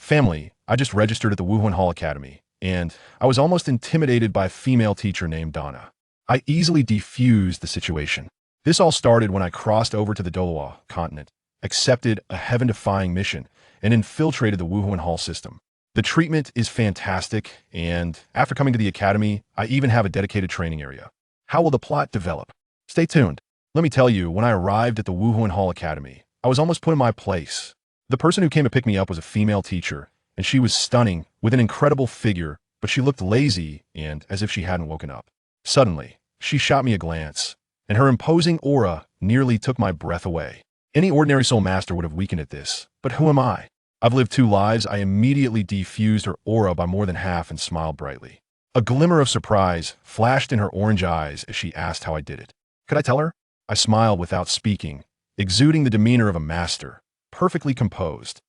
Family, I just registered at the Wuhan Hall Academy, and I was almost intimidated by a female teacher named Donna. I easily defused the situation. This all started when I crossed over to the Doloa continent, accepted a heaven-defying mission, and infiltrated the Wuhan Hall system. The treatment is fantastic, and after coming to the academy, I even have a dedicated training area. How will the plot develop? Stay tuned. Let me tell you, when I arrived at the Wuhan Hall Academy, I was almost put in my place. The person who came to pick me up was a female teacher, and she was stunning, with an incredible figure, but she looked lazy and as if she hadn't woken up. Suddenly, she shot me a glance, and her imposing aura nearly took my breath away. Any ordinary soul master would have weakened at this, but who am I? I've lived 2 lives. I immediately defused her aura by more than half and smiled brightly. A glimmer of surprise flashed in her orange eyes as she asked how I did it. Could I tell her? I smiled without speaking, exuding the demeanor of a master, perfectly composed.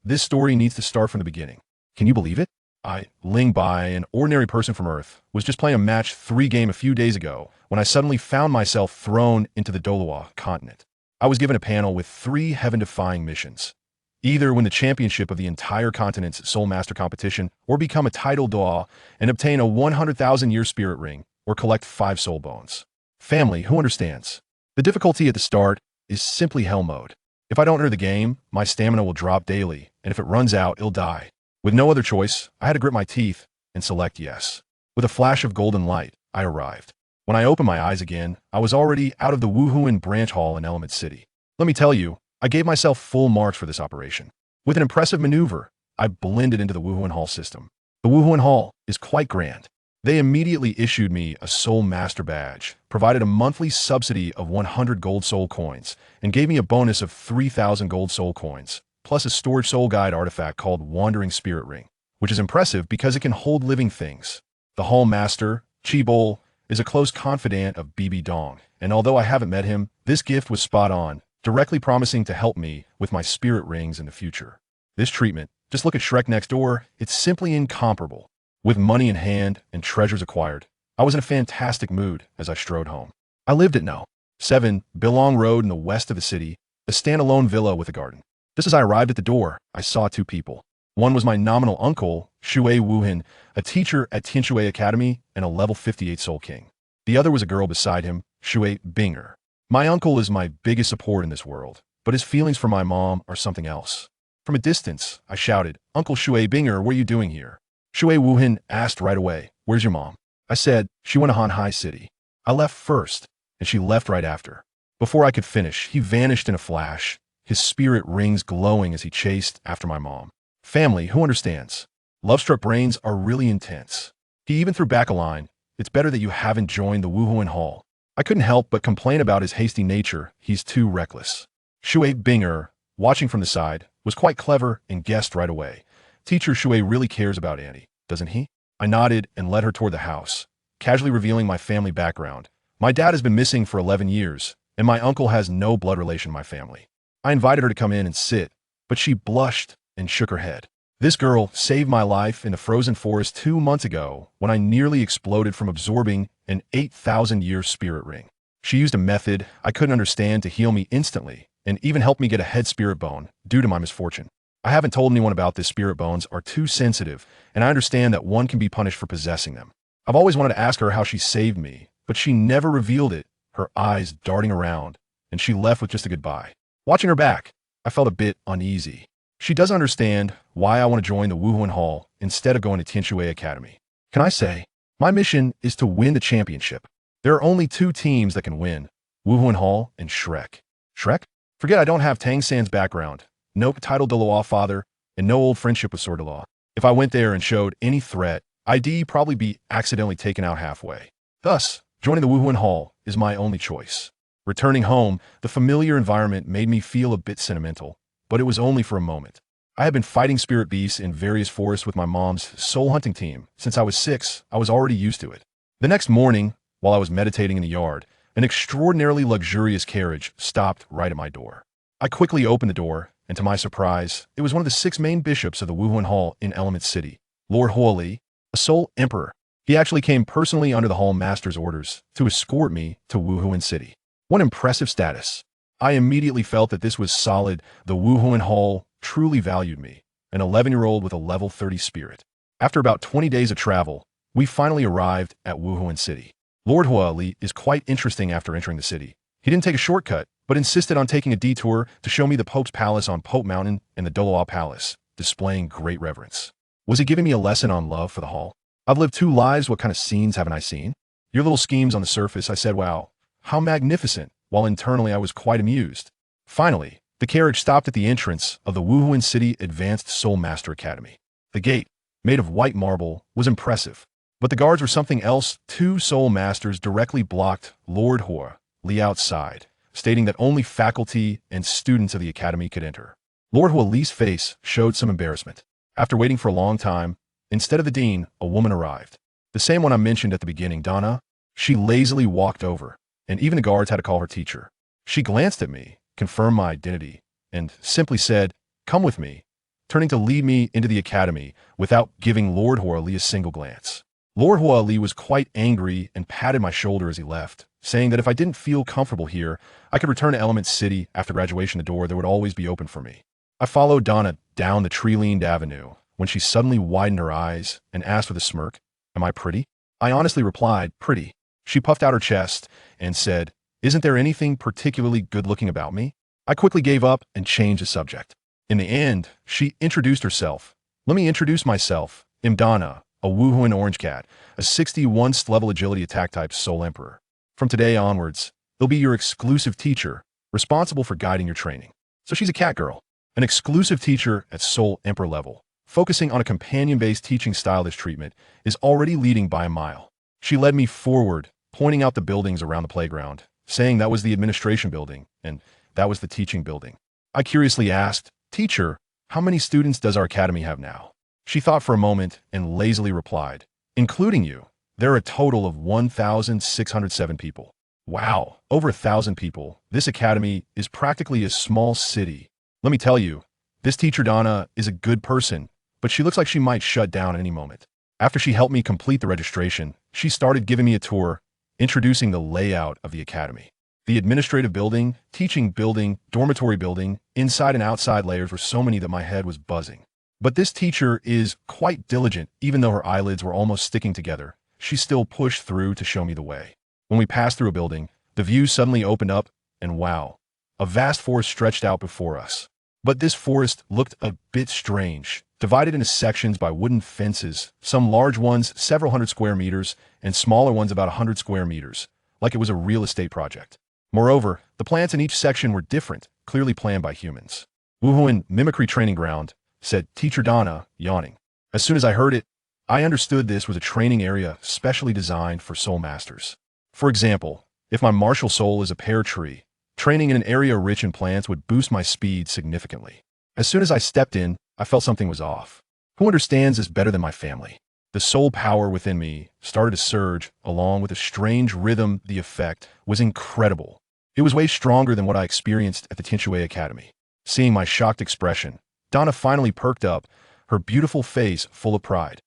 This story needs to start from the beginning. Can you believe it? I, Ling Bai, an ordinary person from Earth, was just playing a match 3 game a few days ago when I suddenly found myself thrown into the Doloa continent. I was given a panel with 3 heaven-defying missions. Either win the championship of the entire continent's Soul Master competition, or become a title Doa and obtain a 100,000-year spirit ring, or collect 5 soul bones. Family, who understands? The difficulty at the start is simply hell mode. If I don't enter the game, my stamina will drop daily, and if it runs out, it'll die. With no other choice, I had to grit my teeth and select yes. With a flash of golden light, I arrived. When I opened my eyes again, I was already out of the Wuhuan branch hall in Element City. Let me tell you, I gave myself full marks for this operation. With an impressive maneuver, I blended into the Wuhuan Hall system. The Wuhuan Hall is quite grand. They immediately issued me a Soul Master badge, provided a monthly subsidy of 100 gold soul coins, and gave me a bonus of 3,000 gold soul coins, plus a storage soul guide artifact called Wandering Spirit Ring, which is impressive because it can hold living things. The Hall Master, Chi Bol, is a close confidant of BB Dong, and although I haven't met him, this gift was spot on, directly promising to help me with my spirit rings in the future. This treatment, just look at Shrek next door, it's simply incomparable. With money in hand and treasures acquired, I was in a fantastic mood as I strode home. I lived at No. 7 Bilong Road in the west of the city, a standalone villa with a garden. Just as I arrived at the door, I saw 2 people. One was my nominal uncle, Shui Wuhin, a teacher at Tianshui Academy and a level 58 Soul King. The other was a girl beside him, Shui Binger. My uncle is my biggest support in this world, but his feelings for my mom are something else. From a distance, I shouted, "Uncle Shui Binger, what are you doing here?" Shui Wuhin asked right away, "Where's your mom?" I said, "She went to Hanhai City. I left first, and she left right after." Before I could finish, he vanished in a flash, his spirit rings glowing as he chased after my mom. Family, who understands? Love-struck brains are really intense. He even threw back a line, "It's better that you haven't joined the Wuhuan Hall." I couldn't help but complain about his hasty nature. He's too reckless. Shui Binger, watching from the side, was quite clever and guessed right away. Teacher Shui really cares about Annie, doesn't he? I nodded and led her toward the house, casually revealing my family background. My dad has been missing for 11 years, and my uncle has no blood relation in my family. I invited her to come in and sit, but she blushed and shook her head. This girl saved my life in the frozen forest 2 months ago when I nearly exploded from absorbing an 8,000-year spirit ring. She used a method I couldn't understand to heal me instantly and even helped me get a head spirit bone due to my misfortune. I haven't told anyone about this. Spirit bones are too sensitive, and I understand that one can be punished for possessing them. I've always wanted to ask her how she saved me, but she never revealed it, her eyes darting around, and she left with just a goodbye. Watching her back, I felt a bit uneasy. She doesn't understand why I want to join the Wuhuan Hall instead of going to Tianshui Academy. Can I say, my mission is to win the championship. There are only 2 teams that can win, Wuhuan Hall and Shrek. Shrek? Forget I don't have Tang San's background, no title de law father, and no old friendship with Sword de Law. If I went there and showed any threat, I'd probably be accidentally taken out halfway. Thus, joining the Wuhuan Hall is my only choice. Returning home, the familiar environment made me feel a bit sentimental, but it was only for a moment. I had been fighting spirit beasts in various forests with my mom's soul hunting team. Since I was 6, I was already used to it. The next morning, while I was meditating in the yard, an extraordinarily luxurious carriage stopped right at my door. I quickly opened the door, and to my surprise, it was one of the 6 main bishops of the Wuhuan Hall in Element City, Lord Huoli, a soul emperor. He actually came personally under the Hall Master's orders to escort me to Wuhuan City. What impressive status! I immediately felt that this was solid. The Wuhuan Hall truly valued me. an 11-year-old with a level 30 spirit. After about 20 days of travel, we finally arrived at Wuhan City. Lord Huali is quite interesting after entering the city. He didn't take a shortcut, but insisted on taking a detour to show me the Pope's Palace on Pope Mountain and the Doloa Palace, displaying great reverence. Was he giving me a lesson on love for the hall? I've lived 2 lives, what kind of scenes haven't I seen? Your little schemes on the surface, I said, wow, how magnificent, while internally I was quite amused. Finally, the carriage stopped at the entrance of the Wuhan City Advanced Soul Master Academy. The gate, made of white marble, was impressive. But the guards were something else. 2 soul masters directly blocked Lord Huali outside, stating that only faculty and students of the academy could enter. Lord Huali's face showed some embarrassment. After waiting for a long time, instead of the dean, a woman arrived. The same one I mentioned at the beginning, Donna. She lazily walked over, and even the guards had to call her teacher. She glanced at me, confirmed my identity, and simply said, "Come with me," turning to lead me into the academy without giving Lord Huali a single glance. Lord Huali was quite angry and patted my shoulder as he left, saying that if I didn't feel comfortable here, I could return to Element City after graduation. The door there would always be open for me. I followed Donna down the tree-lined avenue when she suddenly widened her eyes and asked with a smirk, "Am I pretty?" I honestly replied, "Pretty." She puffed out her chest and said, "Isn't there anything particularly good-looking about me?" I quickly gave up and changed the subject. In the end, she introduced herself. "Let me introduce myself. I'm Donna, a Wuhan Orange Cat, a 61st level agility attack type Soul Emperor. From today onwards, they'll be your exclusive teacher, responsible for guiding your training." So she's a cat girl, an exclusive teacher at Soul Emperor level, focusing on a companion-based teaching style. This treatment is already leading by a mile. She led me forward, pointing out the buildings around the playground, saying that was the administration building, and that was the teaching building. I curiously asked, "Teacher, how many students does our academy have now?" She thought for a moment and lazily replied, "Including you, there are a total of 1,607 people. Wow, over 1,000 people. This academy is practically a small city. Let me tell you, this teacher Donna is a good person, but she looks like she might shut down at any moment." After she helped me complete the registration, she started giving me a tour, introducing the layout of the academy. The administrative building, teaching building, dormitory building, inside and outside layers were so many that my head was buzzing. But this teacher is quite diligent. Even though her eyelids were almost sticking together, she still pushed through to show me the way. When we passed through a building, the view suddenly opened up, and wow, a vast forest stretched out before us. But this forest looked a bit strange, divided into sections by wooden fences, some large ones several hundred square meters, and smaller ones about 100 square meters, like it was a real estate project. Moreover, the plants in each section were different, clearly planned by humans. "Wuhan Mimicry Training Ground," said Teacher Donna, yawning. As soon as I heard it, I understood this was a training area specially designed for soul masters. For example, if my martial soul is a pear tree, training in an area rich in plants would boost my speed significantly. As soon as I stepped in, I felt something was off. Who understands this better than my family? The soul power within me started to surge along with a strange rhythm. The effect was incredible. It was way stronger than what I experienced at the Tianxue Academy. Seeing my shocked expression, Donna finally perked up, her beautiful face full of pride.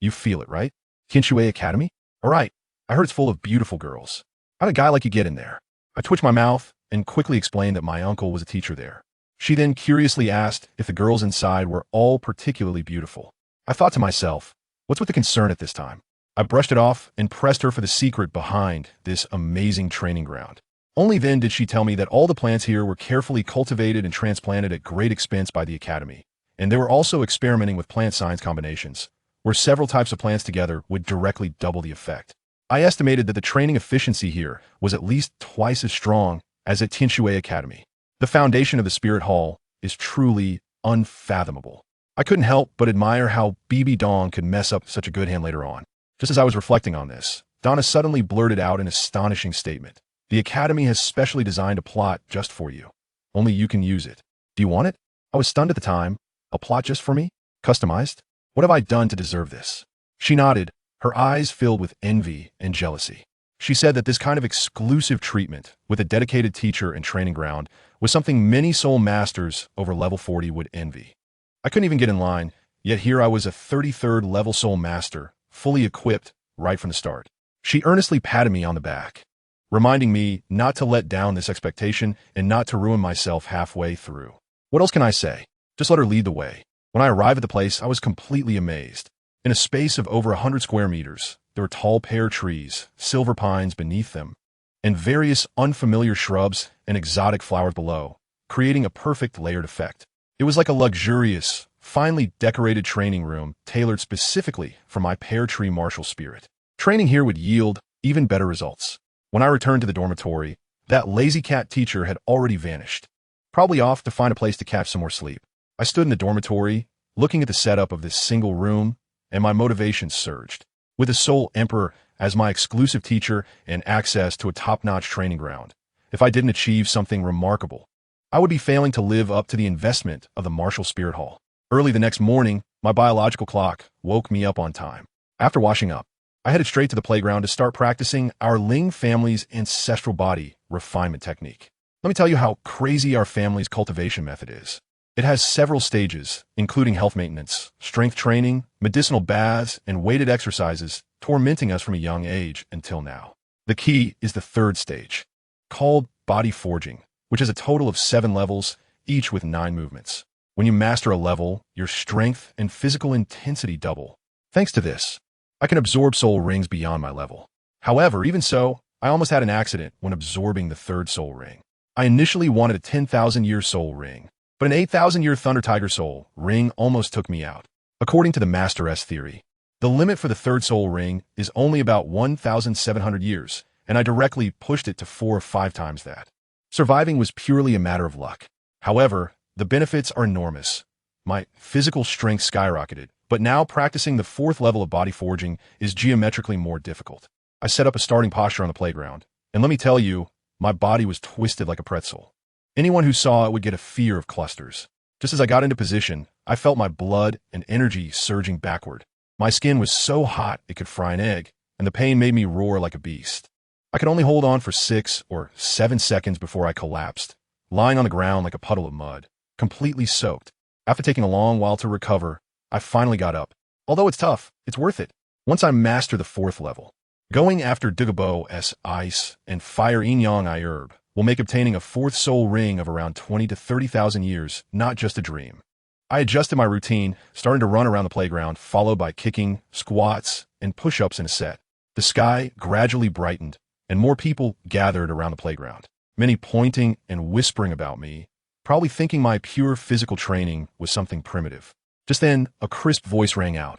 "You feel it, right? Tianxue Academy? All right, I heard it's full of beautiful girls. How'd a guy like you get in there?" I twitched my mouth and quickly explained that my uncle was a teacher there. She then curiously asked if the girls inside were all particularly beautiful. I thought to myself, what's with the concern at this time? I brushed it off and pressed her for the secret behind this amazing training ground. Only then did she tell me that all the plants here were carefully cultivated and transplanted at great expense by the academy, and they were also experimenting with plant science combinations, where several types of plants together would directly double the effect. I estimated that the training efficiency here was at least twice as strong as at Tianxue Academy. The foundation of the Spirit Hall is truly unfathomable. I couldn't help but admire how BB Dong could mess up such a good hand later on. Just as I was reflecting on this, Donna suddenly blurted out an astonishing statement. "The Academy has specially designed a plot just for you. Only you can use it. Do you want it?" I was stunned at the time. A plot just for me? Customized? What have I done to deserve this? She nodded, her eyes filled with envy and jealousy. She said that this kind of exclusive treatment with a dedicated teacher and training ground was something many soul masters over level 40 would envy. I couldn't even get in line, yet here I was a 33rd level soul master, fully equipped right from the start. She earnestly patted me on the back, reminding me not to let down this expectation and not to ruin myself halfway through. What else can I say? Just let her lead the way. When I arrived at the place, I was completely amazed. In a space of over 100 square meters, there were tall pear trees, silver pines beneath them, and various unfamiliar shrubs and exotic flowers below, creating a perfect layered effect. It was like a luxurious, finely decorated training room tailored specifically for my pear tree martial spirit. Training here would yield even better results. When I returned to the dormitory, that lazy cat teacher had already vanished, probably off to find a place to catch some more sleep. I stood in the dormitory, looking at the setup of this single room, and my motivation surged. With the Soul Emperor as my exclusive teacher and access to a top-notch training ground, if I didn't achieve something remarkable, I would be failing to live up to the investment of the Martial Spirit Hall. Early the next morning, my biological clock woke me up on time. After washing up, I headed straight to the playground to start practicing our Ling family's ancestral body refinement technique. Let me tell you how crazy our family's cultivation method is. It has several stages, including health maintenance, strength training, medicinal baths, and weighted exercises, tormenting us from a young age until now. The key is the third stage, called body forging, which has a total of 7 levels, each with 9 movements. When you master a level, your strength and physical intensity double. Thanks to this, I can absorb soul rings beyond my level. However, even so, I almost had an accident when absorbing the 3rd soul ring. I initially wanted a 10,000-year soul ring, but an 8,000-year Thunder Tiger soul ring almost took me out. According to the Master S theory, the limit for the 3rd soul ring is only about 1,700 years, and I directly pushed it to 4 or 5 times that. Surviving was purely a matter of luck. However, the benefits are enormous. My physical strength skyrocketed, but now practicing the 4th level of body forging is geometrically more difficult. I set up a starting posture on the playground, and let me tell you, my body was twisted like a pretzel. Anyone who saw it would get a fear of clusters. Just as I got into position, I felt my blood and energy surging backward. My skin was so hot it could fry an egg, and the pain made me roar like a beast. I could only hold on for 6 or 7 seconds before I collapsed, lying on the ground like a puddle of mud, completely soaked. After taking a long while to recover, I finally got up. Although it's tough, it's worth it. Once I master the 4th level, going after Dugabo ice and fire Inyang I herb will make obtaining a 4th soul ring of around 20 to 30,000 years not just a dream. I adjusted my routine, starting to run around the playground, followed by kicking, squats, and push-ups in a set. The sky gradually brightened, and more people gathered around the playground, many pointing and whispering about me, probably thinking my pure physical training was something primitive. Just then, a crisp voice rang out.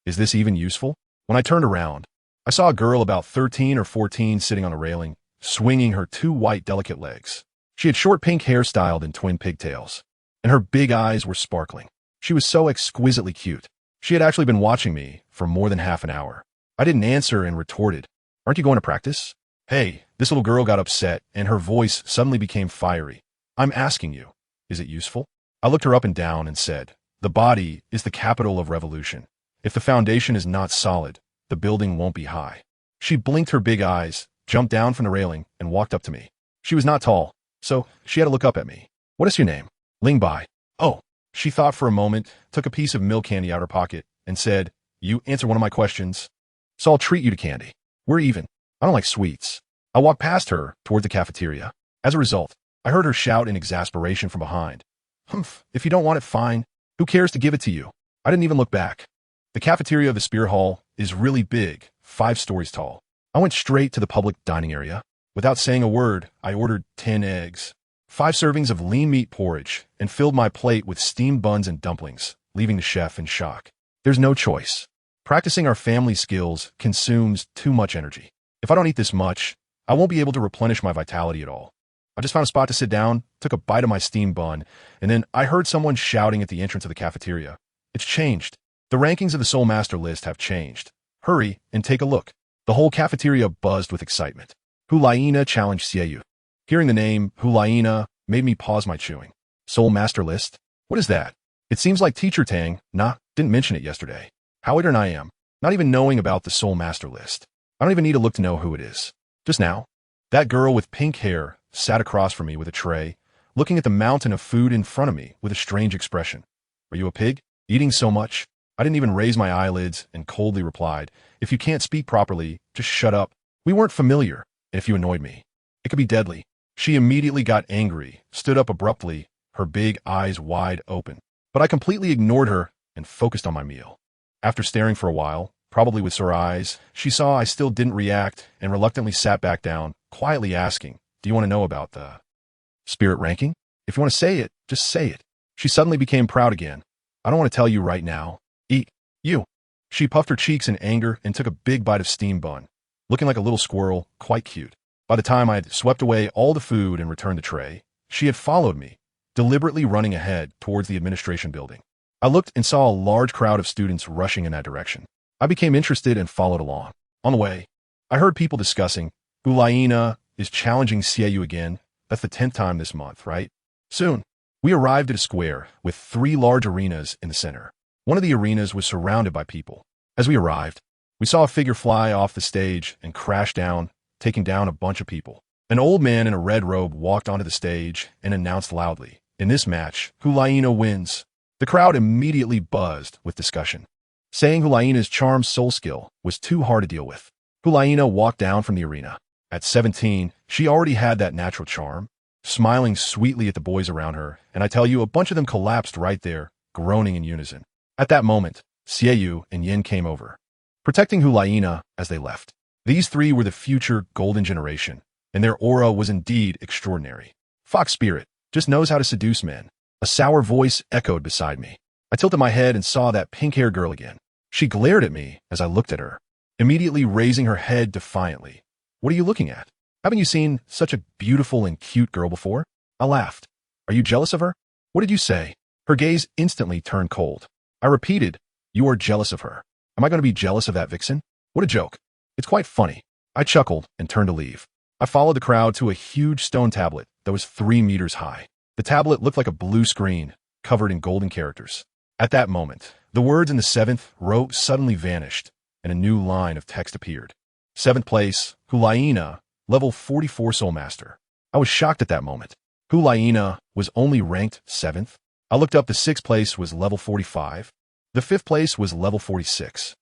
Is this even useful? When I turned around, I saw a girl about 13 or 14 sitting on a railing, swinging her 2 white, delicate legs. She had short pink hair styled in twin pigtails, and her big eyes were sparkling. She was so exquisitely cute. She had actually been watching me for more than half an hour. I didn't answer and retorted, "Aren't you going to practice?" "Hey," this little girl got upset, and her voice suddenly became fiery. "I'm asking you, is it useful?" I looked her up and down and said, "The body is the capital of revolution. If the foundation is not solid, the building won't be high." She blinked her big eyes, jumped down from the railing, and walked up to me. She was not tall, so she had to look up at me. "What is your name?" "Ling Bai." "Oh." She thought for a moment, took a piece of milk candy out of her pocket, and said, "You answer one of my questions, so I'll treat you to candy. We're even. I don't like sweets." I walked past her toward the cafeteria. As a result, I heard her shout in exasperation from behind, "Humph, if you don't want it, fine. Who cares to give it to you?" I didn't even look back. The cafeteria of the Spear Hall is really big, 5 stories tall. I went straight to the public dining area. Without saying a word, I ordered 10 eggs, 5 servings of lean meat porridge, and filled my plate with steamed buns and dumplings, leaving the chef in shock. There's no choice. Practicing our family skills consumes too much energy. If I don't eat this much, I won't be able to replenish my vitality at all. I just found a spot to sit down, took a bite of my steamed bun, and then I heard someone shouting at the entrance of the cafeteria. "It's changed. The rankings of the Soul Master list have changed. Hurry and take a look." The whole cafeteria buzzed with excitement. Hulaina challenged Sieyu. Hearing the name Hulaina made me pause my chewing. Soul Master list? What is that? It seems like Teacher Tang didn't mention it yesterday. How ignorant I am, not even knowing about the Soul Master list. I don't even need to look to know who it is. Just now, that girl with pink hair sat across from me with a tray, looking at the mountain of food in front of me with a strange expression. "Are you a pig? Eating so much?" I didn't even raise my eyelids and coldly replied, "If you can't speak properly, just shut up. We weren't familiar, and if you annoyed me, it could be deadly." She immediately got angry, stood up abruptly, her big eyes wide open. But I completely ignored her and focused on my meal. After staring for a while, probably with sore eyes, she saw I still didn't react and reluctantly sat back down, quietly asking, "Do you want to know about the spirit ranking? If you want to say it, just say it." She suddenly became proud again. "I don't want to tell you right now. Eat. You." She puffed her cheeks in anger and took a big bite of steamed bun, looking like a little squirrel, quite cute. By the time I had swept away all the food and returned the tray, she had followed me, deliberately running ahead towards the administration building. I looked and saw a large crowd of students rushing in that direction. I became interested and followed along. On the way, I heard people discussing, "Ulaina is challenging CAU again. That's the 10th time this month, right?" Soon, we arrived at a square with 3 large arenas in the center. One of the arenas was surrounded by people. As we arrived, we saw a figure fly off the stage and crash down, taking down a bunch of people. An old man in a red robe walked onto the stage and announced loudly, "In this match, Ulaina wins." The crowd immediately buzzed with discussion, saying Hulaina's charm soul skill was too hard to deal with. Hulaina walked down from the arena. At 17, she already had that natural charm, smiling sweetly at the boys around her, and I tell you, a bunch of them collapsed right there, groaning in unison. At that moment, Xiaoyu and Yin came over, protecting Hulaina as they left. These 3 were the future golden generation, and their aura was indeed extraordinary. "Fox spirit just knows how to seduce men." A sour voice echoed beside me. I tilted my head and saw that pink-haired girl again. She glared at me as I looked at her, immediately raising her head defiantly. "What are you looking at? Haven't you seen such a beautiful and cute girl before?" I laughed. "Are you jealous of her?" "What did you say?" Her gaze instantly turned cold. I repeated, "You are jealous of her." "Am I going to be jealous of that vixen?" "What a joke. It's quite funny." I chuckled and turned to leave. I followed the crowd to a huge stone tablet that was 3 meters high. The tablet looked like a blue screen, covered in golden characters. At that moment, the words in the 7th row suddenly vanished, and a new line of text appeared. 7th place, Hulaina, level 44 Soul Master. I was shocked at that moment. Hulaina was only ranked 7th. I looked up, the 6th place was level 45. The 5th place was level 46.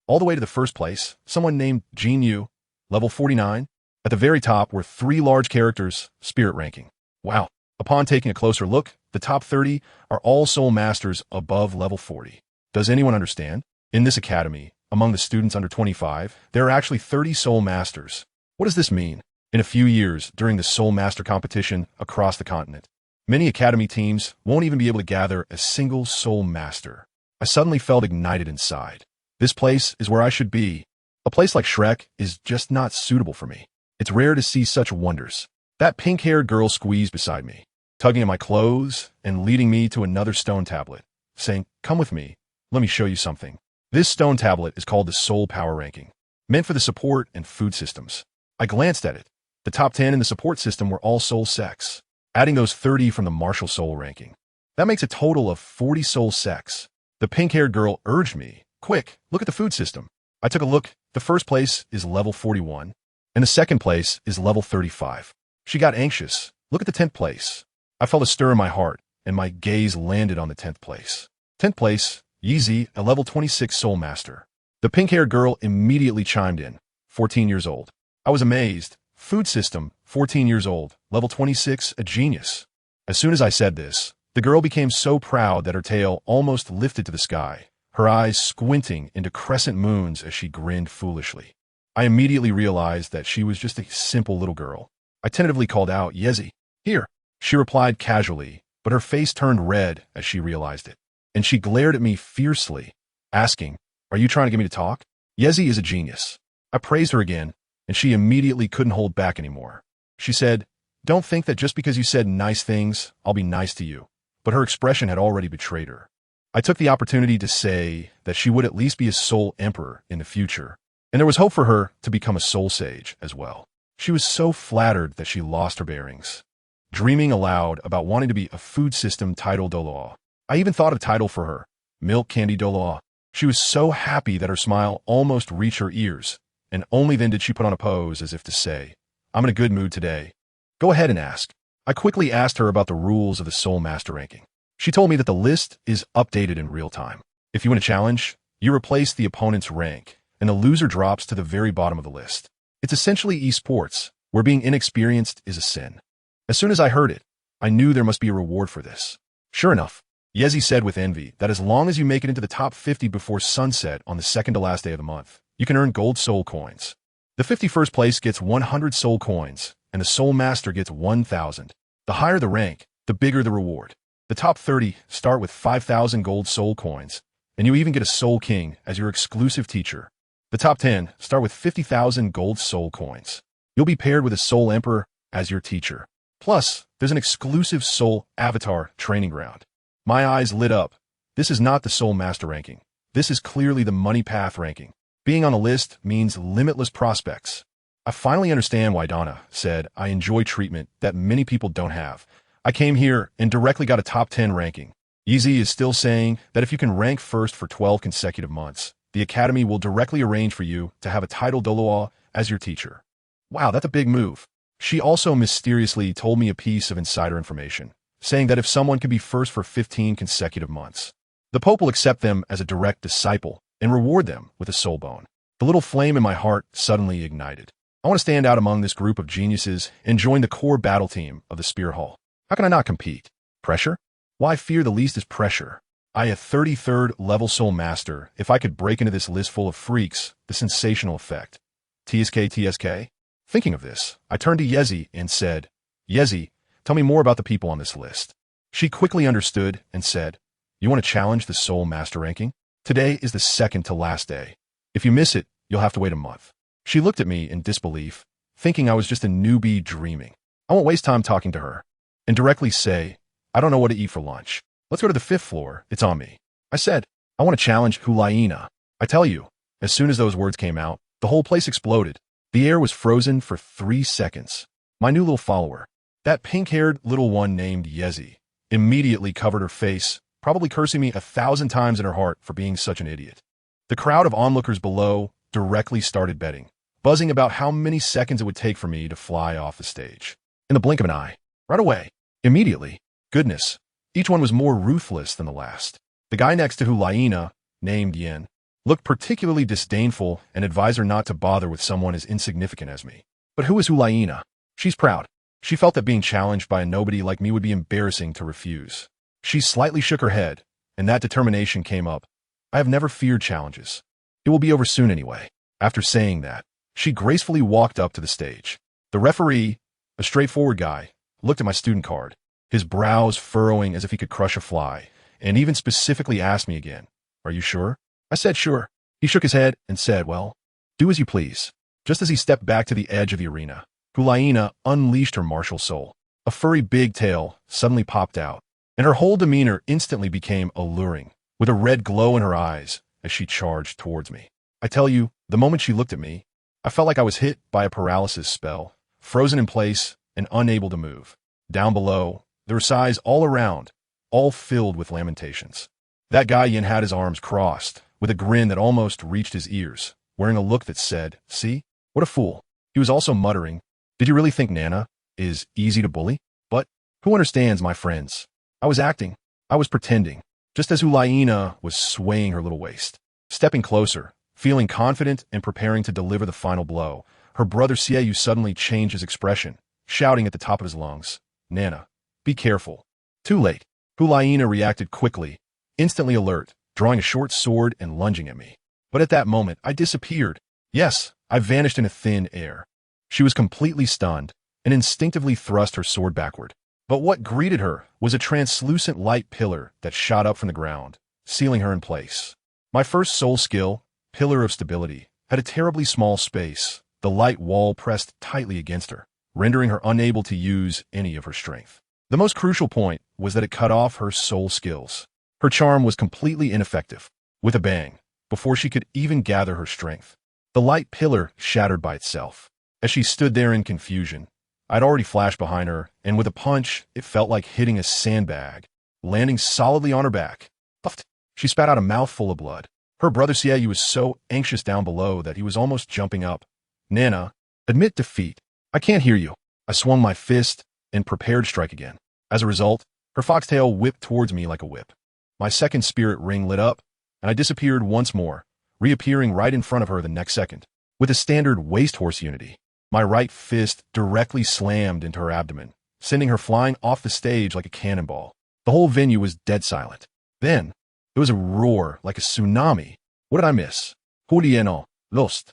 All the way to the 1st place, someone named Jin Yu, level 49. At the very top were 3 large characters, spirit ranking. Wow. Upon taking a closer look, the top 30 are all soul masters above level 40. Does anyone understand? In this academy, among the students under 25, there are actually 30 soul masters. What does this mean? In a few years, during the soul master competition across the continent, many academy teams won't even be able to gather a single soul master. I suddenly felt ignited inside. This place is where I should be. A place like Shrek is just not suitable for me. It's rare to see such wonders. That pink-haired girl squeezed beside me, tugging at my clothes and leading me to another stone tablet, saying, "Come with me. Let me show you something." This stone tablet is called the Soul Power Ranking, meant for the support and food systems. I glanced at it. The top 10 in the support system were all soul sects, adding those 30 from the martial soul ranking. That makes a total of 40 soul sects. The pink-haired girl urged me, "Quick, look at the food system." I took a look. The 1st place is level 41, and the 2nd place is level 35. She got anxious. "Look at the 10th place." I felt a stir in my heart, and my gaze landed on the 10th place. 10th place, Yeezy, a level 26 Soul Master. The pink-haired girl immediately chimed in, 14 years old. I was amazed. Food system, 14 years old, level 26, a genius. As soon as I said this, the girl became so proud that her tail almost lifted to the sky, her eyes squinting into crescent moons as she grinned foolishly. I immediately realized that she was just a simple little girl. I tentatively called out, "Yezi, here." She replied casually, but her face turned red as she realized it, and she glared at me fiercely, asking, "Are you trying to get me to talk?" Yezi is a genius. I praised her again, and she immediately couldn't hold back anymore. She said, "Don't think that just because you said nice things, I'll be nice to you." But her expression had already betrayed her. I took the opportunity to say that she would at least be a soul emperor in the future, and there was hope for her to become a soul sage as well. She was so flattered that she lost her bearings, dreaming aloud about wanting to be a food system title Doloa. I even thought of a title for her, Milk Candy Doloa. She was so happy that her smile almost reached her ears, and only then did she put on a pose as if to say, "I'm in a good mood today. Go ahead and ask." I quickly asked her about the rules of the Soul Master ranking. She told me that the list is updated in real time. If you win a challenge, you replace the opponent's rank, and the loser drops to the very bottom of the list. It's essentially esports, where being inexperienced is a sin. As soon as I heard it, I knew there must be a reward for this. Sure enough, Yezi said with envy that as long as you make it into the top 50 before sunset on the second to last day of the month, you can earn gold soul coins. The 51st place gets 100 soul coins, and the soul master gets 1,000. The higher the rank, the bigger the reward. The top 30 start with 5,000 gold soul coins, and you even get a soul king as your exclusive teacher. The top 10 start with 50,000 gold soul coins. You'll be paired with a soul emperor as your teacher. Plus, there's an exclusive soul avatar training ground. My eyes lit up. This is not the soul master ranking. This is clearly the money path ranking. Being on a list means limitless prospects. I finally understand why Donna said I enjoy treatment that many people don't have. I came here and directly got a top 10 ranking. Yeezy is still saying that if you can rank first for 12 consecutive months, the Academy will directly arrange for you to have a title Doloa as your teacher. Wow, that's a big move. She also mysteriously told me a piece of insider information, saying that if someone can be first for 15 consecutive months, the Pope will accept them as a direct disciple and reward them with a soul bone. The little flame in my heart suddenly ignited. I want to stand out among this group of geniuses and join the core battle team of the Spear Hall. How can I not compete? Pressure? Why fear the least is pressure. I a 33rd level soul master. If I could break into this list full of freaks, the sensational effect. TSK. Thinking of this, I turned to Yezi and said, Yezi, tell me more about the people on this list. She quickly understood and said, you want to challenge the soul master ranking? Today is the second to last day. If you miss it, you'll have to wait a month. She looked at me in disbelief, thinking I was just a newbie dreaming. I won't waste time talking to her and directly say, I don't know what to eat for lunch. Let's go to the 5th floor. It's on me. I said, I want to challenge Hulaina. I tell you, as soon as those words came out, the whole place exploded. The air was frozen for 3 seconds. My new little follower, that pink-haired little one named Yezi, immediately covered her face, probably cursing me 1,000 times in her heart for being such an idiot. The crowd of onlookers below directly started betting, buzzing about how many seconds it would take for me to fly off the stage. In the blink of an eye. Right away. Immediately. Goodness. Each one was more ruthless than the last. The guy next to Hulaina, named Yin, looked particularly disdainful and advised her not to bother with someone as insignificant as me. But who is Hulaina? She's proud. She felt that being challenged by a nobody like me would be embarrassing to refuse. She slightly shook her head, and that determination came up. I have never feared challenges. It will be over soon anyway. After saying that, she gracefully walked up to the stage. The referee, a straightforward guy, looked at my student card, his brows furrowing as if he could crush a fly, and even specifically asked me again, are you sure? I said sure. He shook his head and said, well, do as you please. Just as he stepped back to the edge of the arena, Hulaina unleashed her martial soul. A furry big tail suddenly popped out, and her whole demeanor instantly became alluring, with a red glow in her eyes as she charged towards me. I tell you, the moment she looked at me, I felt like I was hit by a paralysis spell, frozen in place and unable to move. Down below, there were sighs all around, all filled with lamentations. That guy Yin had his arms crossed, with a grin that almost reached his ears, wearing a look that said, see? What a fool. He was also muttering, did you really think Nana is easy to bully? But who understands, my friends? I was acting. I was pretending, just as Hulaina was swaying her little waist. Stepping closer, feeling confident and preparing to deliver the final blow, her brother Sieyu suddenly changed his expression, shouting at the top of his lungs, Nana, be careful. Too late. Hulaina reacted quickly, instantly alert, drawing a short sword and lunging at me. But at that moment, I disappeared. Yes, I vanished in a thin air. She was completely stunned and instinctively thrust her sword backward. But what greeted her was a translucent light pillar that shot up from the ground, sealing her in place. My first soul skill, Pillar of Stability, had a terribly small space, the light wall pressed tightly against her, rendering her unable to use any of her strength. The most crucial point was that it cut off her soul skills. Her charm was completely ineffective. With a bang, before she could even gather her strength, the light pillar shattered by itself. As she stood there in confusion, I'd already flashed behind her, and with a punch, it felt like hitting a sandbag, landing solidly on her back. Puffed. She spat out a mouthful of blood. Her brother Sieyu was so anxious down below that he was almost jumping up. Nana, admit defeat. I can't hear you. I swung my fist and prepared to strike again. As a result, her foxtail whipped towards me like a whip. My second spirit ring lit up, and I disappeared once more, reappearing right in front of her the next second. With a standard waist horse unity, my right fist directly slammed into her abdomen, sending her flying off the stage like a cannonball. The whole venue was dead silent. Then, there was a roar like a tsunami. What did I miss? Juliano, lost.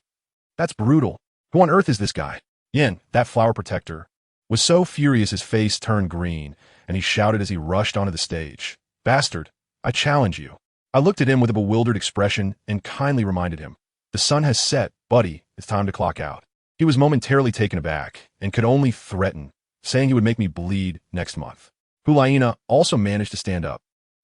That's brutal. Who on earth is this guy? Yen, that flower protector, was so furious his face turned green, and he shouted as he rushed onto the stage. Bastard, I challenge you. I looked at him with a bewildered expression and kindly reminded him. The sun has set, buddy. It's time to clock out. He was momentarily taken aback and could only threaten, saying he would make me bleed next month. Hulaina also managed to stand up,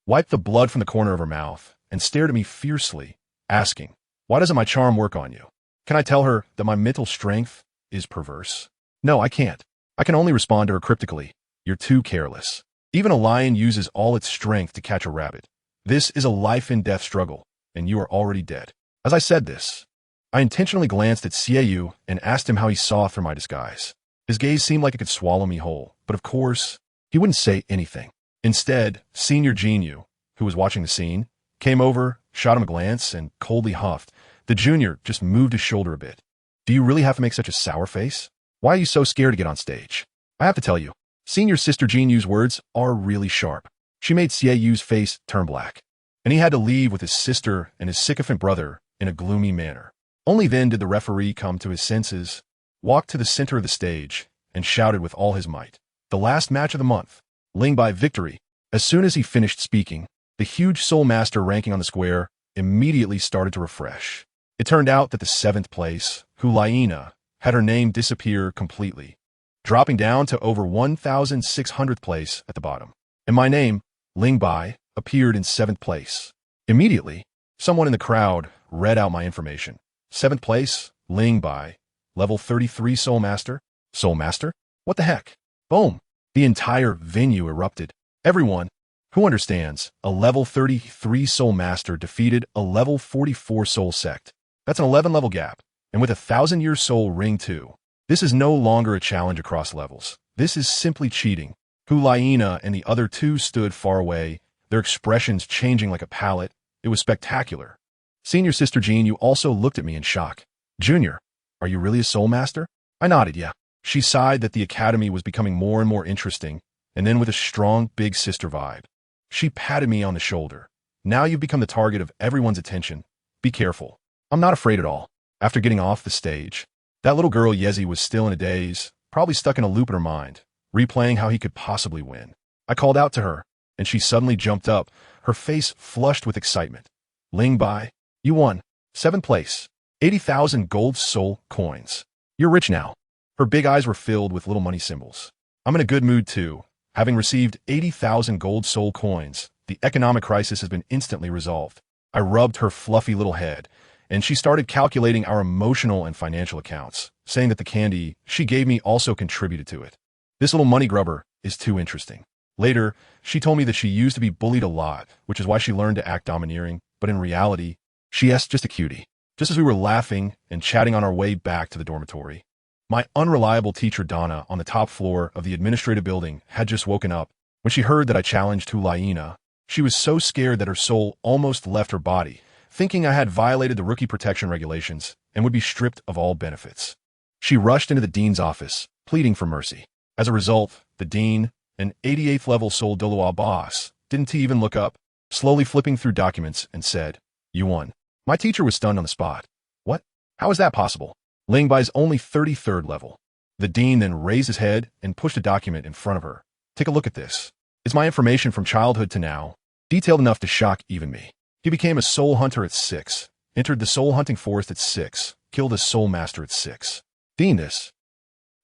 wiped the blood from the corner of her mouth, and stared at me fiercely, asking, why doesn't my charm work on you? Can I tell her that my mental strength is perverse? No, I can't. I can only respond to her cryptically. You're too careless. Even a lion uses all its strength to catch a rabbit. This is a life-and-death struggle, and you are already dead. As I said this, I intentionally glanced at Sieyou and asked him how he saw through my disguise. His gaze seemed like it could swallow me whole, but of course, he wouldn't say anything. Instead, Senior Jinyu, who was watching the scene, came over, shot him a glance, and coldly huffed. The junior just moved his shoulder a bit. Do you really have to make such a sour face? Why are you so scared to get on stage? I have to tell you, Senior Sister Jinyu's words are really sharp. She made Sieyou's face turn black, and he had to leave with his sister and his sycophant brother in a gloomy manner. Only then did the referee come to his senses, walked to the center of the stage, and shouted with all his might. The last match of the month, Lingbai victory. As soon as he finished speaking, the huge Soul Master ranking on the square immediately started to refresh. It turned out that the 7th place, Hulaina, had her name disappear completely, dropping down to over 1,600th place at the bottom. And my name, Lingbai, appeared in 7th place. Immediately, someone in the crowd read out my information. 7th place, Lingbai, level 33 Soul Master. Soul Master? What the heck? Boom! The entire venue erupted. Everyone who understands a level 33 Soul Master defeated a level 44 Soul Sect. That's an 11-level gap, and with a 1,000-year soul ring too. This is no longer a challenge across levels. This is simply cheating. Hulaina and the other two stood far away, their expressions changing like a palette. It was spectacular. Senior Sister Jean, you also looked at me in shock. Junior, are you really a Soul Master? I nodded, yeah. She sighed that the academy was becoming more and more interesting, and then with a strong big sister vibe, she patted me on the shoulder. Now you've become the target of everyone's attention. Be careful. I'm not afraid at all. After getting off the stage, that little girl Yezi was still in a daze, probably stuck in a loop in her mind, replaying how he could possibly win. I called out to her, and she suddenly jumped up, her face flushed with excitement. Lingbai, you won. 7th place. 80,000 gold soul coins. You're rich now. Her big eyes were filled with little money symbols. I'm in a good mood too. Having received 80,000 gold soul coins, the economic crisis has been instantly resolved. I rubbed her fluffy little head, and she started calculating our emotional and financial accounts, saying that the candy she gave me also contributed to it. This little money grubber is too interesting. Later, she told me that she used to be bullied a lot, which is why she learned to act domineering, but in reality, she's just a cutie. Just as we were laughing and chatting on our way back to the dormitory, my unreliable teacher Donna on the top floor of the administrative building had just woken up. When she heard that I challenged Hulaina, she was so scared that her soul almost left her body, thinking I had violated the rookie protection regulations and would be stripped of all benefits. She rushed into the dean's office, pleading for mercy. As a result, the dean, an 88th level Soul Doloa boss, didn't even look up, slowly flipping through documents and said, "You won." My teacher was stunned on the spot. What? How is that possible? Lingbai's only 33rd level. The dean then raised his head and pushed a document in front of her. Take a look at this. It's my information from childhood to now, detailed enough to shock even me. He became a soul hunter at 6, entered the soul hunting forest at 6, killed a soul master at 6. Dean, this.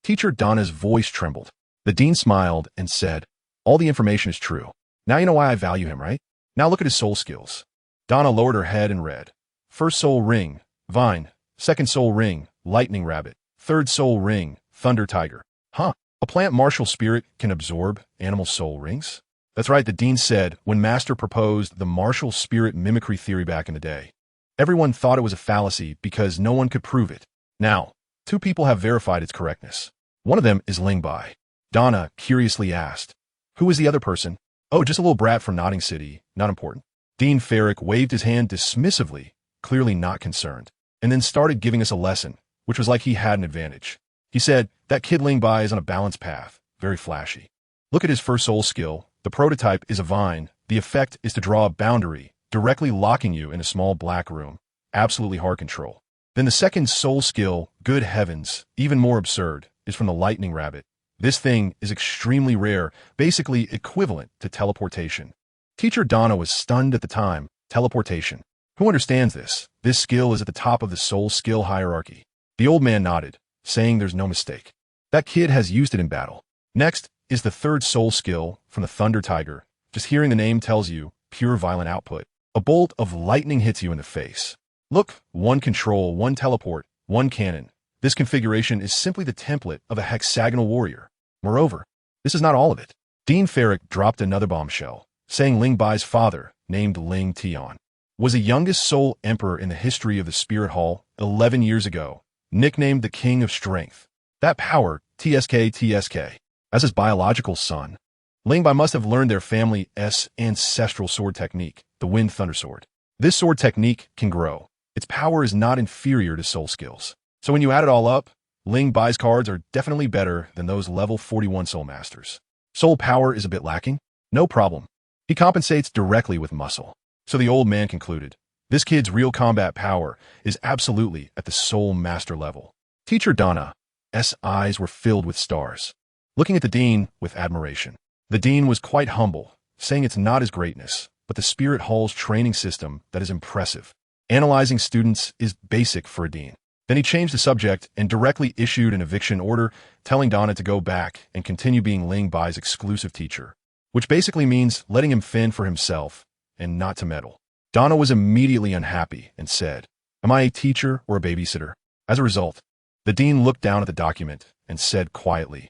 Teacher Donna's voice trembled. The dean smiled and said, all the information is true. Now you know why I value him, right? Now look at his soul skills. Donna lowered her head and read. First soul ring, vine. Second soul ring, lightning rabbit. Third soul ring, thunder tiger. Huh, a plant martial spirit can absorb animal soul rings? That's right, the dean said when Master proposed the martial spirit mimicry theory back in the day. Everyone thought it was a fallacy because no one could prove it. Now, 2 people have verified its correctness. One of them is Lingbai. Donna curiously asked, who is the other person? Oh, just a little brat from Notting City, not important. Dean Ferrick waved his hand dismissively, clearly not concerned, and then started giving us a lesson, which was like he had an advantage. He said, that kid Lingbai is on a balanced path, very flashy. Look at his first soul skill, The prototype is a vine. The effect is to draw a boundary, directly locking you in a small black room. Absolutely hard control. Then the second soul skill, good heavens, even more absurd, is from the lightning rabbit. This thing is extremely rare, basically equivalent to teleportation. Teacher Donna was stunned at the time. Teleportation. Who understands this? This skill is at the top of the soul skill hierarchy. The old man nodded, saying there's no mistake. That kid has used it in battle. Next is the third soul skill from the Thunder Tiger. Just hearing the name tells you pure violent output. A bolt of lightning hits you in the face. Look, one control, one teleport, one cannon. This configuration is simply the template of a hexagonal warrior. Moreover, this is not all of it. Dean Ferrick dropped another bombshell, saying Ling Bai's father, named Ling Tian, was the youngest soul emperor in the history of the Spirit Hall 11 years ago, nicknamed the King of Strength. That power, TSK, as his biological son. Ling Bai must have learned their family's ancestral sword technique, the Wind Thunder Sword. This sword technique can grow. Its power is not inferior to soul skills. So when you add it all up, Ling Bai's cards are definitely better than those level 41 soul masters. Soul power is a bit lacking? No problem. He compensates directly with muscle. So the old man concluded, this kid's real combat power is absolutely at the soul master level. Teacher Donna's eyes were filled with stars, looking at the dean with admiration. The dean was quite humble, saying it's not his greatness, but the Spirit Hall's training system that is impressive. Analyzing students is basic for a dean. Then he changed the subject and directly issued an eviction order, telling Donna to go back and continue being Ling Bai's exclusive teacher, which basically means letting him fend for himself and not to meddle. Donna was immediately unhappy and said, am I a teacher or a babysitter? As a result, the dean looked down at the document and said quietly,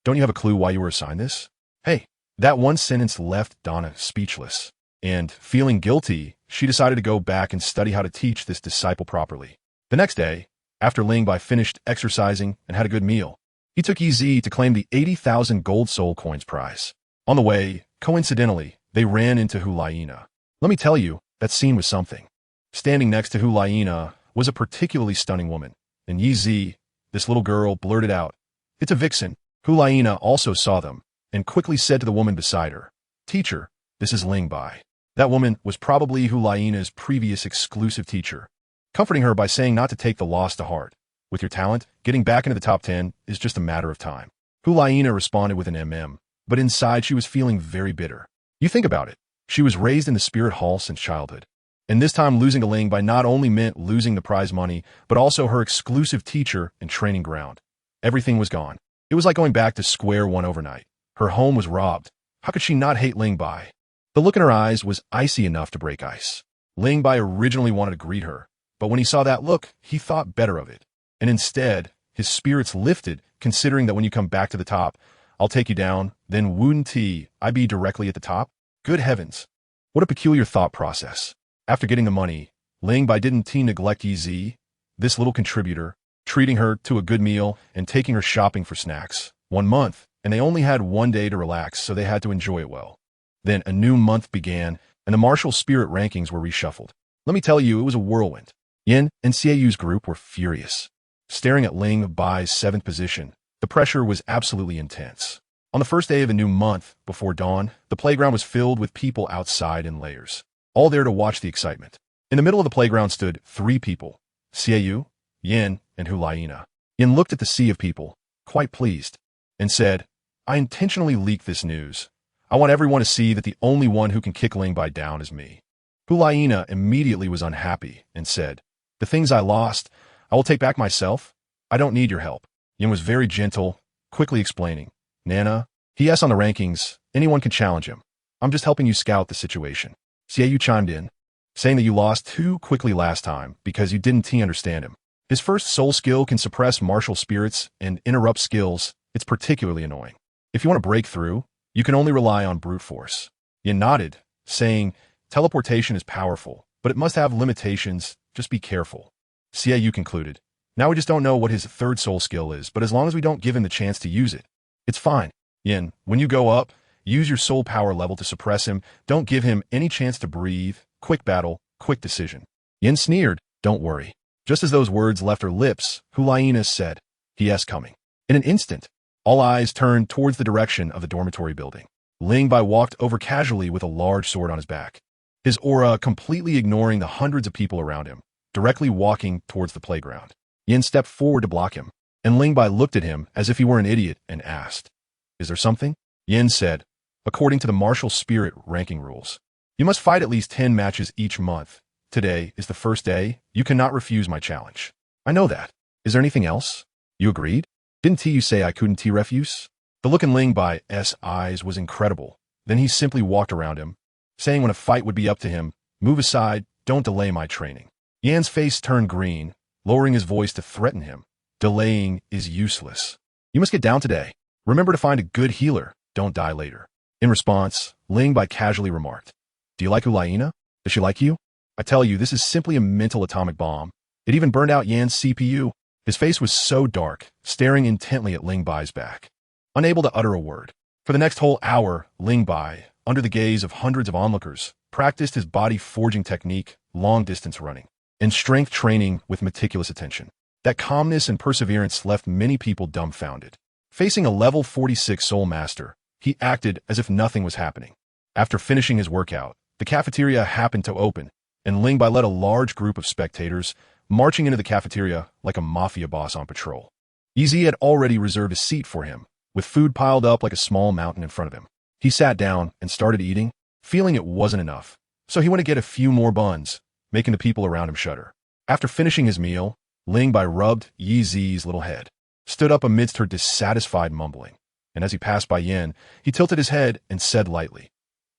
don't you have a clue why you were assigned this? Hey, that one sentence left Donna speechless, and feeling guilty, she decided to go back and study how to teach this disciple properly. The next day, after Ling Bai finished exercising and had a good meal, he took EZ to claim the 80,000 gold soul coins prize. On the way, coincidentally, they ran into Hulayina. Let me tell you, that scene was something. Standing next to Hulayina was a particularly stunning woman, and Yi, this little girl, blurted out, it's a vixen. Hulayina also saw them, and quickly said to the woman beside her, teacher, this is Ling Bai. That woman was probably Hulayina's previous exclusive teacher, comforting her by saying not to take the loss to heart. With your talent, getting back into the top 10 is just a matter of time. Hulayina responded with an but inside she was feeling very bitter. You think about it. She was raised in the Spirit Hall since childhood. And this time losing to Ling Bai not only meant losing the prize money, but also her exclusive teacher and training ground. Everything was gone. It was like going back to square one overnight. Her home was robbed. How could she not hate Ling Bai? The look in her eyes was icy enough to break ice. Ling Bai originally wanted to greet her, but when he saw that look, he thought better of it. And instead, his spirits lifted, considering that when you come back to the top, I'll take you down, then wouldn't I be directly at the top? Good heavens. What a peculiar thought process. After getting the money, Ling Bai didn't neglect EZ, this little contributor, treating her to a good meal and taking her shopping for snacks. 1 month, and they only had 1 day to relax, so they had to enjoy it well. Then a new month began, and the martial spirit rankings were reshuffled. Let me tell you, it was a whirlwind. Yin and Xiaoyu's group were furious. Staring at Ling Bai's 7th position, the pressure was absolutely intense. On the first day of a new month, before dawn, the playground was filled with people outside in layers, all there to watch the excitement. In the middle of the playground stood 3 people, Xiaoyu, Yin, and Hulayina. Yin looked at the sea of people, quite pleased, and said, I intentionally leaked this news. I want everyone to see that the only one who can kick Ling Bai down is me. Hulayina immediately was unhappy and said, the things I lost, I will take back myself. I don't need your help. Yin was very gentle, quickly explaining, Nana, he on the rankings, anyone can challenge him. I'm just helping you scout the situation. Xiaoyu chimed in, saying that you lost too quickly last time because you didn't understand him. His first soul skill can suppress martial spirits and interrupt skills. It's particularly annoying. If you want to break through, you can only rely on brute force. Yin nodded, saying, teleportation is powerful, but it must have limitations. Just be careful. Xiaoyu concluded, now we just don't know what his 3rd soul skill is, but as long as we don't give him the chance to use it, it's fine. Yin, when you go up, use your soul power level to suppress him. Don't give him any chance to breathe. Quick battle, quick decision. Yin sneered, don't worry. Just as those words left her lips, Hulayina said, he is coming. In an instant, all eyes turned towards the direction of the dormitory building. Ling Bai walked over casually with a large sword on his back, his aura completely ignoring the hundreds of people around him, directly walking towards the playground. Yin stepped forward to block him, and Ling Bai looked at him as if he were an idiot and asked, "Is there something?" Yin said, "According to the martial spirit ranking rules, you must fight at least 10 matches each month. Today is the first day. You cannot refuse my challenge." "I know that. Is there anything else?" "You agreed? Didn't you say I couldn't refuse?" The look in Ling Bai's eyes was incredible. Then he simply walked around him, saying when a fight would be up to him, "Move aside, don't delay my training." Yan's face turned green, lowering his voice to threaten him. "Delaying is useless. You must get down today. Remember to find a good healer. Don't die later." In response, Ling Bai casually remarked, "Do you like Ulaina? Does she like you? I tell you, this is simply a mental atomic bomb. It even burned out Yan's CPU." His face was so dark, staring intently at Ling Bai's back, unable to utter a word. For the next whole hour, Ling Bai, under the gaze of hundreds of onlookers, practiced his body-forging technique, long-distance running, and strength training with meticulous attention. That calmness and perseverance left many people dumbfounded. Facing a level 46 Soul Master, he acted as if nothing was happening. After finishing his workout, the cafeteria happened to open, and Ling Bai led a large group of spectators marching into the cafeteria like a mafia boss on patrol. EZ had already reserved a seat for him, with food piled up like a small mountain in front of him. He sat down and started eating, feeling it wasn't enough, so he went to get a few more buns, making the people around him shudder. After finishing his meal, Ling Bai rubbed EZ's little head, stood up amidst her dissatisfied mumbling, and as he passed by Yin, he tilted his head and said lightly,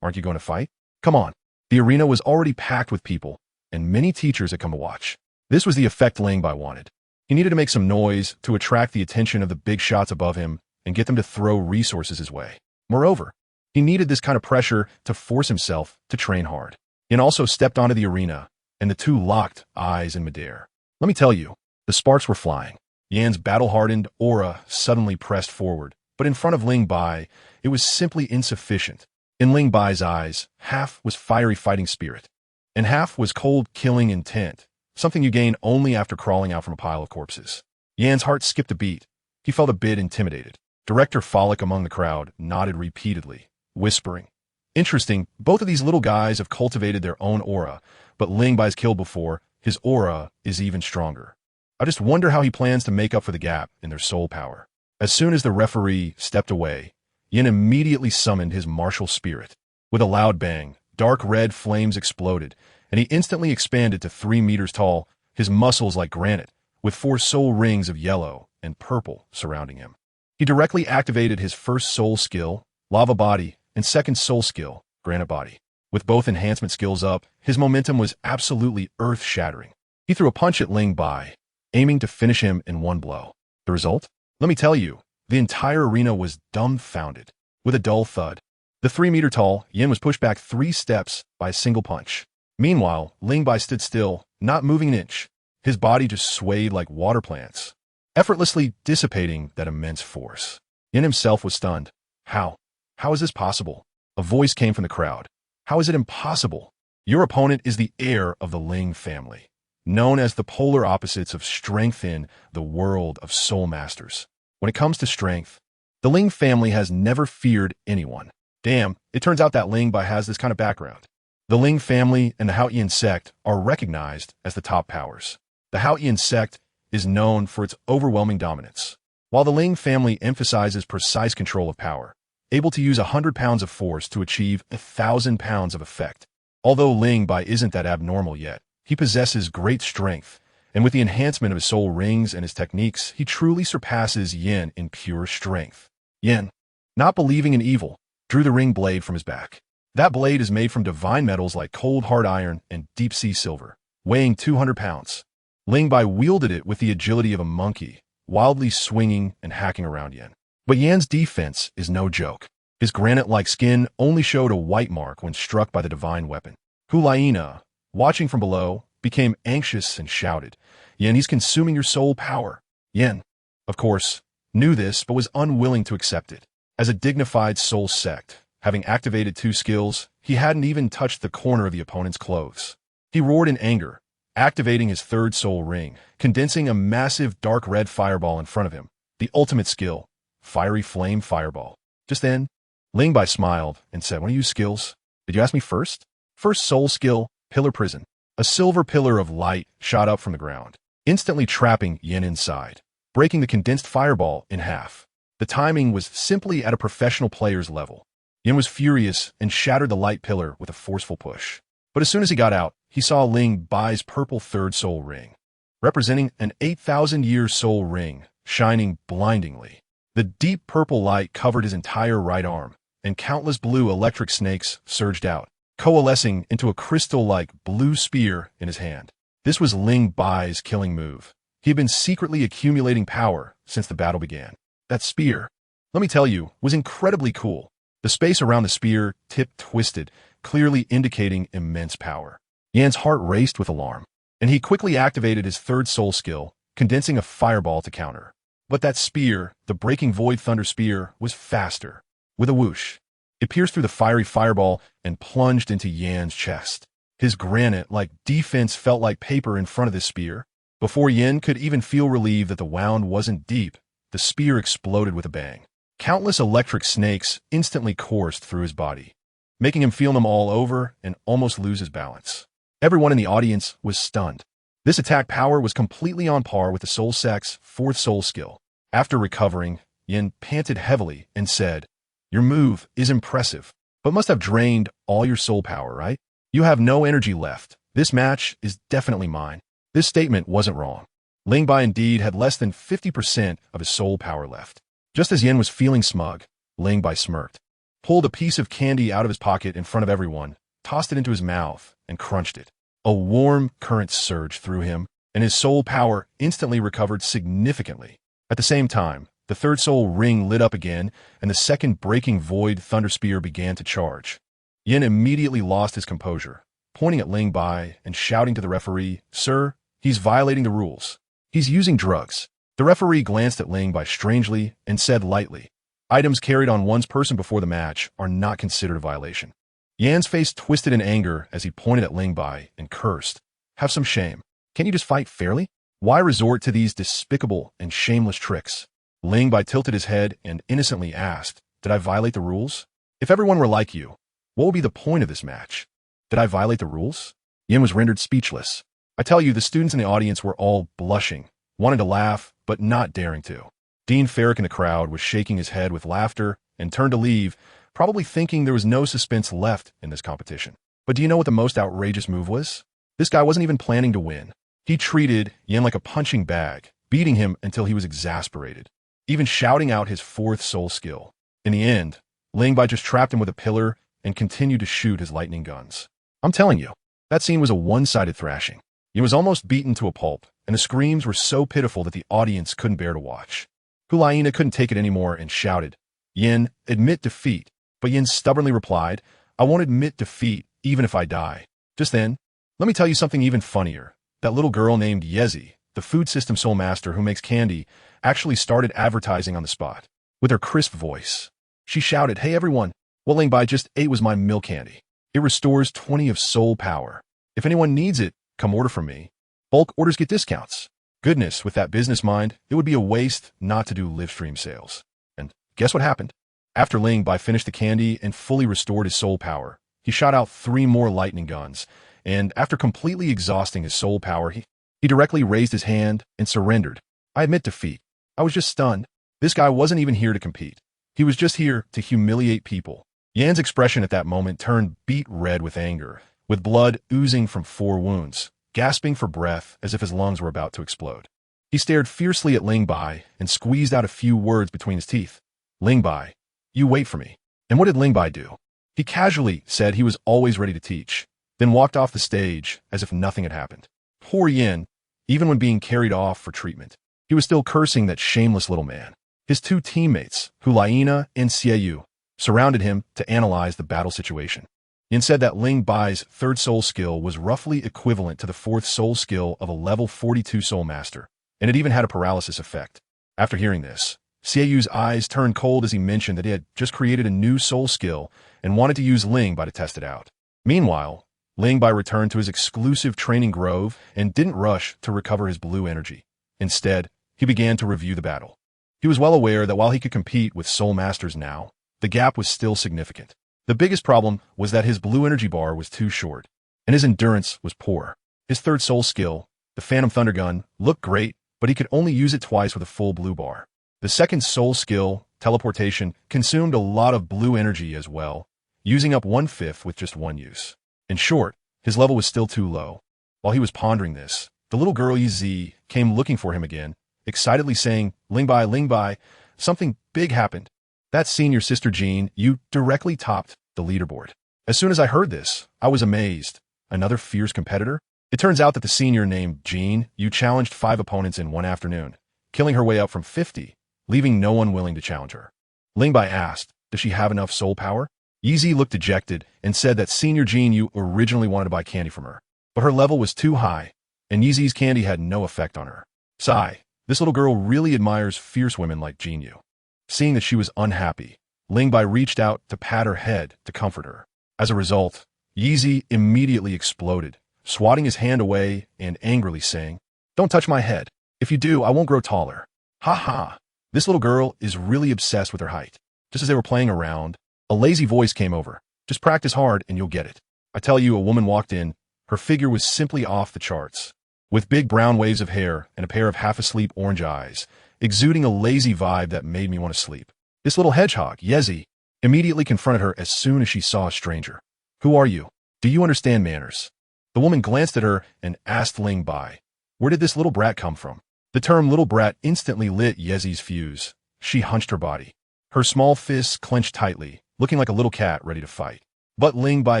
"Aren't you going to fight? Come on." The arena was already packed with people, and many teachers had come to watch. This was the effect Ling Bai wanted. He needed to make some noise to attract the attention of the big shots above him and get them to throw resources his way. Moreover, he needed this kind of pressure to force himself to train hard. Yin also stepped onto the arena, and the two locked eyes in midair. Let me tell you, the sparks were flying. Yan's battle-hardened aura suddenly pressed forward, but in front of Ling Bai, it was simply insufficient. In Ling Bai's eyes, half was fiery fighting spirit, and half was cold killing intent, something you gain only after crawling out from a pile of corpses. Yan's heart skipped a beat. He felt a bit intimidated. Director Follick among the crowd nodded repeatedly, whispering, "Interesting, both of these little guys have cultivated their own aura, but Ling Bai's killed before. His aura is even stronger. I just wonder how he plans to make up for the gap in their soul power." As soon as the referee stepped away, Yin immediately summoned his martial spirit. With a loud bang, dark red flames exploded, and he instantly expanded to 3 meters tall, his muscles like granite, with 4 soul rings of yellow and purple surrounding him. He directly activated his first soul skill, Lava Body, and second soul skill, Granite Body. With both enhancement skills up, his momentum was absolutely earth-shattering. He threw a punch at Ling Bai, aiming to finish him in one blow. The result? Let me tell you, the entire arena was dumbfounded. With a dull thud, the 3-meter-tall Yin was pushed back 3 steps by a single punch. Meanwhile, Ling Bai stood still, not moving an inch. His body just swayed like water plants, effortlessly dissipating that immense force. Yin himself was stunned. How? How is this possible? A voice came from the crowd. How is it impossible? Your opponent is the heir of the Ling family, known as the polar opposites of strength in the world of soul masters. When it comes to strength, the Ling family has never feared anyone. Damn, it turns out that Ling Bai has this kind of background. The Ling family and the Haotian sect are recognized as the top powers. The Haotian sect is known for its overwhelming dominance, while the Ling family emphasizes precise control of power, able to use 100 pounds of force to achieve 1,000 pounds of effect. Although Ling Bai isn't that abnormal yet, he possesses great strength, and with the enhancement of his soul rings and his techniques, he truly surpasses Yin in pure strength. Yin, not believing in evil, drew the ring blade from his back. That blade is made from divine metals like cold hard iron and deep sea silver, weighing 200 pounds. Ling Bai wielded it with the agility of a monkey, wildly swinging and hacking around Yin. But Yan's defense is no joke. His granite-like skin only showed a white mark when struck by the divine weapon. Hulaina, watching from below, became anxious and shouted, "Yin, he's consuming your soul power." Yin, of course, knew this but was unwilling to accept it. As a dignified soul sect, having activated 2 skills, he hadn't even touched the corner of the opponent's clothes. He roared in anger, activating his 3rd soul ring, condensing a massive dark red fireball in front of him, the ultimate skill, Fiery Flame Fireball. Just then, Ling Bai smiled and said, "Want to use skills? Did you ask me first?" First soul skill, Pillar Prison. A silver pillar of light shot up from the ground, instantly trapping Yin inside, breaking the condensed fireball in half. The timing was simply at a professional player's level. Yin was furious and shattered the light pillar with a forceful push. But as soon as he got out, he saw Ling Bai's purple third soul ring, representing an 8,000-year soul ring, shining blindingly. The deep purple light covered his entire right arm, and countless blue electric snakes surged out, coalescing into a crystal-like blue spear in his hand. This was Ling Bai's killing move. He had been secretly accumulating power since the battle began. That spear, let me tell you, was incredibly cool. The space around the spear tip twisted, clearly indicating immense power. Yan's heart raced with alarm, and he quickly activated his third soul skill, condensing a fireball to counter. But that spear, the Breaking Void Thunder Spear, was faster. With a whoosh, it pierced through the fiery fireball and plunged into Yan's chest. His granite-like defense felt like paper in front of this spear. Before Yan could even feel relieved that the wound wasn't deep, the spear exploded with a bang. Countless electric snakes instantly coursed through his body, making him feel them all over and almost lose his balance. Everyone in the audience was stunned. This attack power was completely on par with the Soul Sect's fourth soul skill. After recovering, Yin panted heavily and said, "Your move is impressive, but must have drained all your soul power, right? You have no energy left. This match is definitely mine." This statement wasn't wrong. Ling Bai indeed had less than 50% of his soul power left. Just as Yin was feeling smug, Ling Bai smirked, pulled a piece of candy out of his pocket in front of everyone, tossed it into his mouth, and crunched it. A warm current surged through him, and his soul power instantly recovered significantly. At the same time, the third soul ring lit up again, and the second Breaking Void Thunder Spear began to charge. Yin immediately lost his composure, pointing at Ling Bai and shouting to the referee, "Sir, he's violating the rules. He's using drugs." The referee glanced at Ling Bai strangely and said lightly, "Items carried on one's person before the match are not considered a violation." Yan's face twisted in anger as he pointed at Ling Bai and cursed, "Have some shame. Can't you just fight fairly? Why resort to these despicable and shameless tricks?" Ling Bai tilted his head and innocently asked, "Did I violate the rules? If everyone were like you, what would be the point of this match? Did I violate the rules?" Yin was rendered speechless. I tell you, the students in the audience were all blushing, wanting to laugh, but not daring to. Dean Farrick in the crowd was shaking his head with laughter and turned to leave, probably thinking there was no suspense left in this competition. But do you know what the most outrageous move was? This guy wasn't even planning to win. He treated Yin like a punching bag, beating him until he was exasperated, even shouting out his fourth soul skill. In the end, Ling Bai just trapped him with a pillar and continued to shoot his lightning guns. I'm telling you, that scene was a one-sided thrashing. Yin was almost beaten to a pulp, and the screams were so pitiful that the audience couldn't bear to watch. Hulaina couldn't take it anymore and shouted, "Yin, admit defeat." But Yin stubbornly replied, "I won't admit defeat, even if I die." Just then, let me tell you something even funnier. That little girl named Yezi, the food system soul master who makes candy, actually started advertising on the spot. With her crisp voice, she shouted, "Hey everyone, what Ling Bai just ate was my milk candy. It restores 20 of soul power. If anyone needs it, come order from me. Bulk orders get discounts." Goodness, with that business mind, it would be a waste not to do live stream sales. And guess what happened? After Ling Bai finished the candy and fully restored his soul power, he shot out 3 more lightning guns, and after completely exhausting his soul power, he directly raised his hand and surrendered. "I admit defeat. I was just stunned. This guy wasn't even here to compete. He was just here to humiliate people." Yan's expression at that moment turned beet red with anger, with blood oozing from 4 wounds, gasping for breath as if his lungs were about to explode. He stared fiercely at Ling Bai and squeezed out a few words between his teeth. "Ling Bai, you wait for me." And what did Ling Bai do? He casually said he was always ready to teach, then walked off the stage as if nothing had happened. Poor Yin, even when being carried off for treatment, he was still cursing that shameless little man. His 2 teammates, Hulaina and Xiaoyu, surrounded him to analyze the battle situation. Yin said that Ling Bai's third soul skill was roughly equivalent to the fourth soul skill of a level 42 soul master, and it even had a paralysis effect. After hearing this, Xiaoyu's eyes turned cold as he mentioned that he had just created a new soul skill and wanted to use Ling Bai to test it out. Meanwhile, Ling Bai returned to his exclusive training grove and didn't rush to recover his blue energy. Instead, he began to review the battle. He was well aware that while he could compete with soul masters now, the gap was still significant. The biggest problem was that his blue energy bar was too short, and his endurance was poor. His third soul skill, the Phantom Thunder Gun, looked great, but he could only use it twice with a full blue bar. The second soul skill, teleportation, consumed a lot of blue energy as well, using up 1/5 with just one use. In short, his level was still too low. While he was pondering this, the little girl Yi came looking for him again, excitedly saying, Ling Bai, something big happened. That senior sister Jean, you directly topped the leaderboard. As soon as I heard this, I was amazed. Another fierce competitor? It turns out that the senior named Jean, you challenged 5 opponents in one afternoon, killing her way up from 50, leaving no one willing to challenge her. Ling Bai asked, does she have enough soul power? Yi looked dejected and said that senior Jean you originally wanted to buy candy from her, but her level was too high, and Yi's candy had no effect on her. Sigh, this little girl really admires fierce women like Jean Yu. Seeing that she was unhappy, Ling Bai reached out to pat her head to comfort her. As a result, Yi immediately exploded, swatting his hand away and angrily saying, don't touch my head. If you do, I won't grow taller. Ha ha. This little girl is really obsessed with her height. Just as they were playing around, a lazy voice came over. Just practice hard and you'll get it. I tell you, a woman walked in. Her figure was simply off the charts. With big brown waves of hair and a pair of half-asleep orange eyes, exuding a lazy vibe that made me want to sleep. This little hedgehog, Yezi, immediately confronted her as soon as she saw a stranger. Who are you? Do you understand manners? The woman glanced at her and asked Ling Bai, where did this little brat come from? The term little brat instantly lit Yezi's fuse. She hunched her body. Her small fists clenched tightly, looking like a little cat ready to fight. But Ling Bai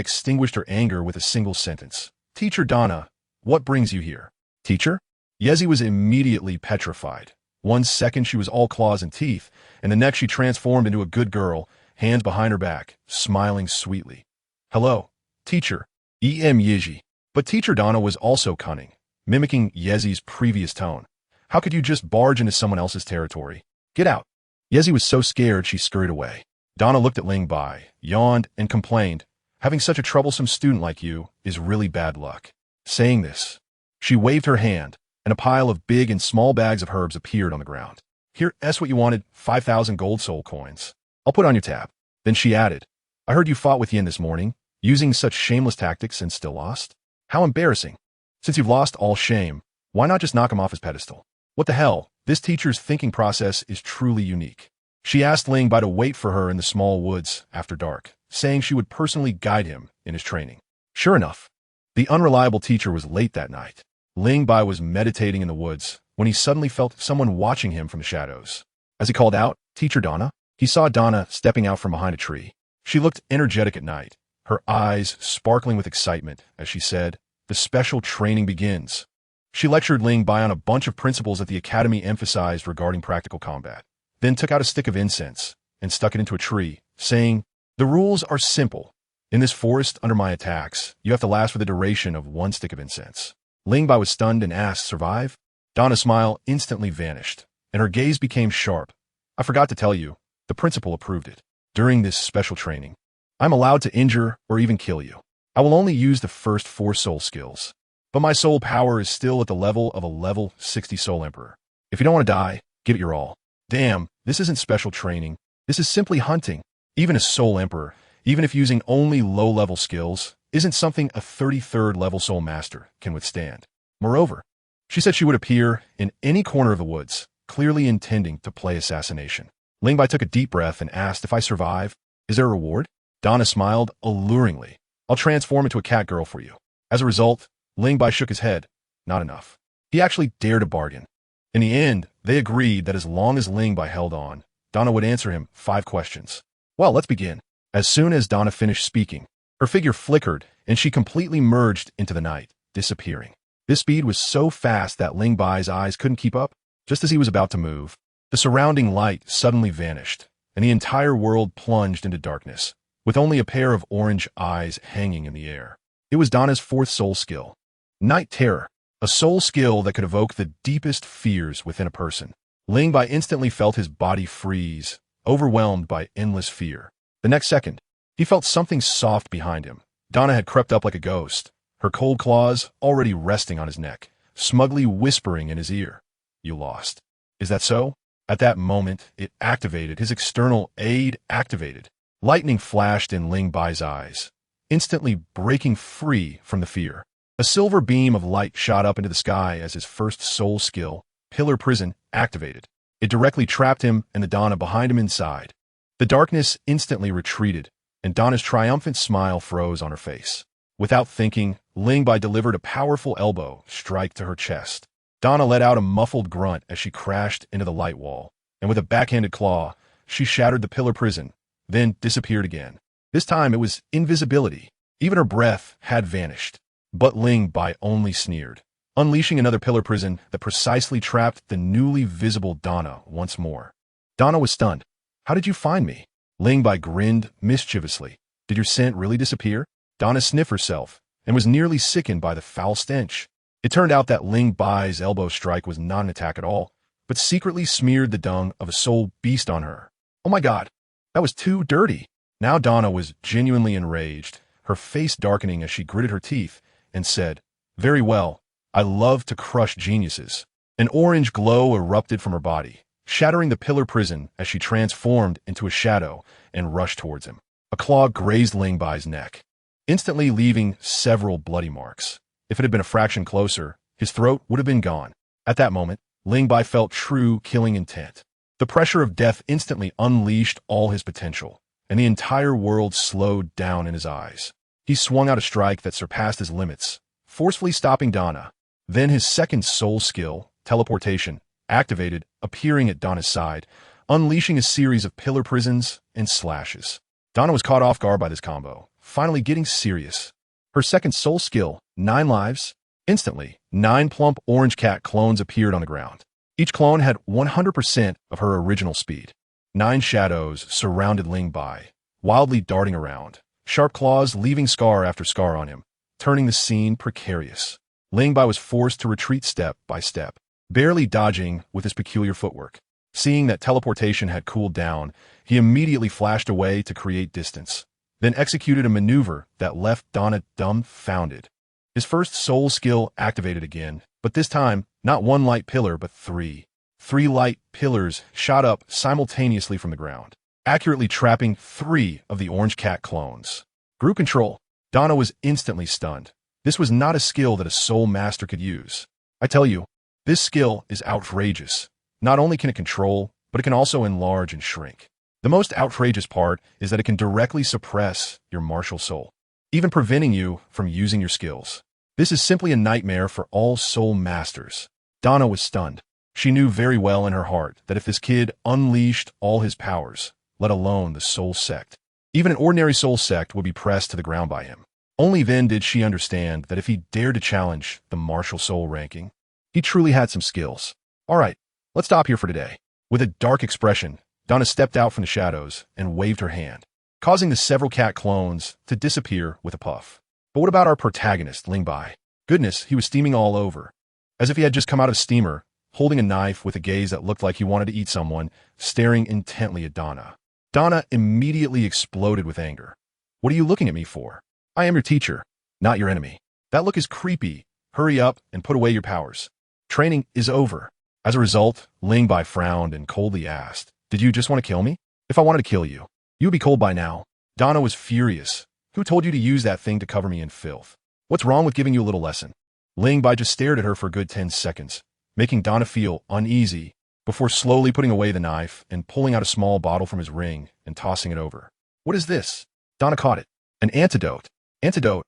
extinguished her anger with a single sentence. Teacher Donna, what brings you here? Teacher? Yezi was immediately petrified. 1 second she was all claws and teeth, and the next she transformed into a good girl, hands behind her back, smiling sweetly. Hello, teacher. Yi. But Teacher Donna was also cunning, mimicking Yezi's previous tone. How could you just barge into someone else's territory? Get out. Yezi was so scared she scurried away. Donna looked at Ling Bai, yawned, and complained, having such a troublesome student like you is really bad luck. Saying this, she waved her hand, and a pile of big and small bags of herbs appeared on the ground. Here, what you wanted, 5,000 gold soul coins. I'll put on your tab. Then she added, I heard you fought with Yin this morning, using such shameless tactics and still lost? How embarrassing. Since you've lost all shame, why not just knock him off his pedestal? What the hell? This teacher's thinking process is truly unique. She asked Ling Bai to wait for her in the small woods after dark, saying she would personally guide him in his training. Sure enough, the unreliable teacher was late that night. Ling Bai was meditating in the woods when he suddenly felt someone watching him from the shadows. As he called out, Teacher Donna, he saw Donna stepping out from behind a tree. She looked energetic at night, her eyes sparkling with excitement as she said, the special training begins. She lectured Ling Bai on a bunch of principles that the academy emphasized regarding practical combat, then took out a stick of incense and stuck it into a tree, saying, the rules are simple. In this forest under my attacks, you have to last for the duration of 1 stick of incense. Ling Bai was stunned and asked, survive? Donna's smile instantly vanished, and her gaze became sharp. I forgot to tell you, the principal approved it. During this special training, I'm allowed to injure or even kill you. I will only use the first 4 soul skills, but my soul power is still at the level of a level 60 soul emperor. If you don't want to die, give it your all. Damn, this isn't special training. This is simply hunting. Even a soul emperor, even if using only low-level skills, isn't something a 33rd level soul master can withstand. Moreover, she said she would appear in any corner of the woods, clearly intending to play assassination. Ling Bai took a deep breath and asked, if I survive, is there a reward? Donna smiled alluringly. I'll transform into a cat girl for you. As a result, Ling Bai shook his head. Not enough. He actually dared to bargain. In the end, they agreed that as long as Ling Bai held on, Donna would answer him 5 questions. Well, let's begin. As soon as Donna finished speaking, her figure flickered and she completely merged into the night, disappearing. This speed was so fast that Ling Bai's eyes couldn't keep up. Just as he was about to move, the surrounding light suddenly vanished, and the entire world plunged into darkness, with only a pair of orange eyes hanging in the air. It was Donna's 4th soul skill, Night Terror, a soul skill that could evoke the deepest fears within a person. Ling Bai instantly felt his body freeze, overwhelmed by endless fear. The next second, he felt something soft behind him. Donna had crept up like a ghost, her cold claws already resting on his neck, smugly whispering in his ear. You lost. Is that so? At that moment, it activated. His external aid activated. Lightning flashed in Ling Bai's eyes, instantly breaking free from the fear. A silver beam of light shot up into the sky as his first soul skill, Pillar Prison, activated. It directly trapped him and the Donna behind him inside. The darkness instantly retreated, and Donna's triumphant smile froze on her face. Without thinking, Ling Bai delivered a powerful elbow strike to her chest. Donna let out a muffled grunt as she crashed into the light wall, and with a backhanded claw, she shattered the Pillar Prison, then disappeared again. This time it was invisibility. Even her breath had vanished. But Ling Bai only sneered, unleashing another Pillar Prison that precisely trapped the newly visible Donna once more. Donna was stunned. "How did you find me?" Ling Bai grinned mischievously. "Did your scent really disappear?" Donna sniffed herself and was nearly sickened by the foul stench. It turned out that Ling Bai's elbow strike was not an attack at all, but secretly smeared the dung of a soul beast on her. Oh my God, that was too dirty. Now Donna was genuinely enraged, her face darkening as she gritted her teeth and said, "Very well, I love to crush geniuses." An orange glow erupted from her body, shattering the Pillar Prison as she transformed into a shadow and rushed towards him. A claw grazed Ling Bai's neck, instantly leaving several bloody marks. If it had been a fraction closer, his throat would have been gone. At that moment, Ling Bai felt true killing intent. The pressure of death instantly unleashed all his potential, and the entire world slowed down in his eyes. He swung out a strike that surpassed his limits, forcefully stopping Donna. Then his second soul skill, teleportation, activated, appearing at Donna's side, unleashing a series of Pillar Prisons and slashes. Donna was caught off guard by this combo, finally getting serious. Her second soul skill, 9 lives. Instantly, 9 plump orange cat clones appeared on the ground. Each clone had 100% of her original speed. 9 shadows surrounded Ling Bai, wildly darting around, sharp claws leaving scar after scar on him, turning the scene precarious. Ling Bai was forced to retreat step by step, barely dodging with his peculiar footwork. Seeing that teleportation had cooled down, he immediately flashed away to create distance, then executed a maneuver that left Donna dumbfounded. His first soul skill activated again, but this time, not 1 light pillar, but 3. 3 light pillars shot up simultaneously from the ground, accurately trapping 3 of the orange cat clones. Group control. Donna was instantly stunned. This was not a skill that a soul master could use. I tell you, this skill is outrageous. Not only can it control, but it can also enlarge and shrink. The most outrageous part is that it can directly suppress your martial soul, even preventing you from using your skills. This is simply a nightmare for all soul masters. Donna was stunned. She knew very well in her heart that if this kid unleashed all his powers, let alone the soul sect, even an ordinary soul sect would be pressed to the ground by him. Only then did she understand that if he dared to challenge the martial soul ranking, he truly had some skills. All right, let's stop here for today. With a dark expression, Donna stepped out from the shadows and waved her hand, causing the several cat clones to disappear with a puff. But what about our protagonist, Ling Bai? Goodness, he was steaming all over, as if he had just come out of a steamer, holding a knife with a gaze that looked like he wanted to eat someone, staring intently at Donna. Donna immediately exploded with anger. "What are you looking at me for? I am your teacher, not your enemy. That look is creepy. Hurry up and put away your powers. Training is over." As a result, Ling Bai frowned and coldly asked, "Did you just want to kill me? If I wanted to kill you, you'd be cold by now." Donna was furious. "Who told you to use that thing to cover me in filth? What's wrong with giving you a little lesson?" Ling Bai just stared at her for a good 10 seconds, making Donna feel uneasy, before slowly putting away the knife and pulling out a small bottle from his ring and tossing it over. "What is this?" Donna caught it. "An antidote." "Antidote?"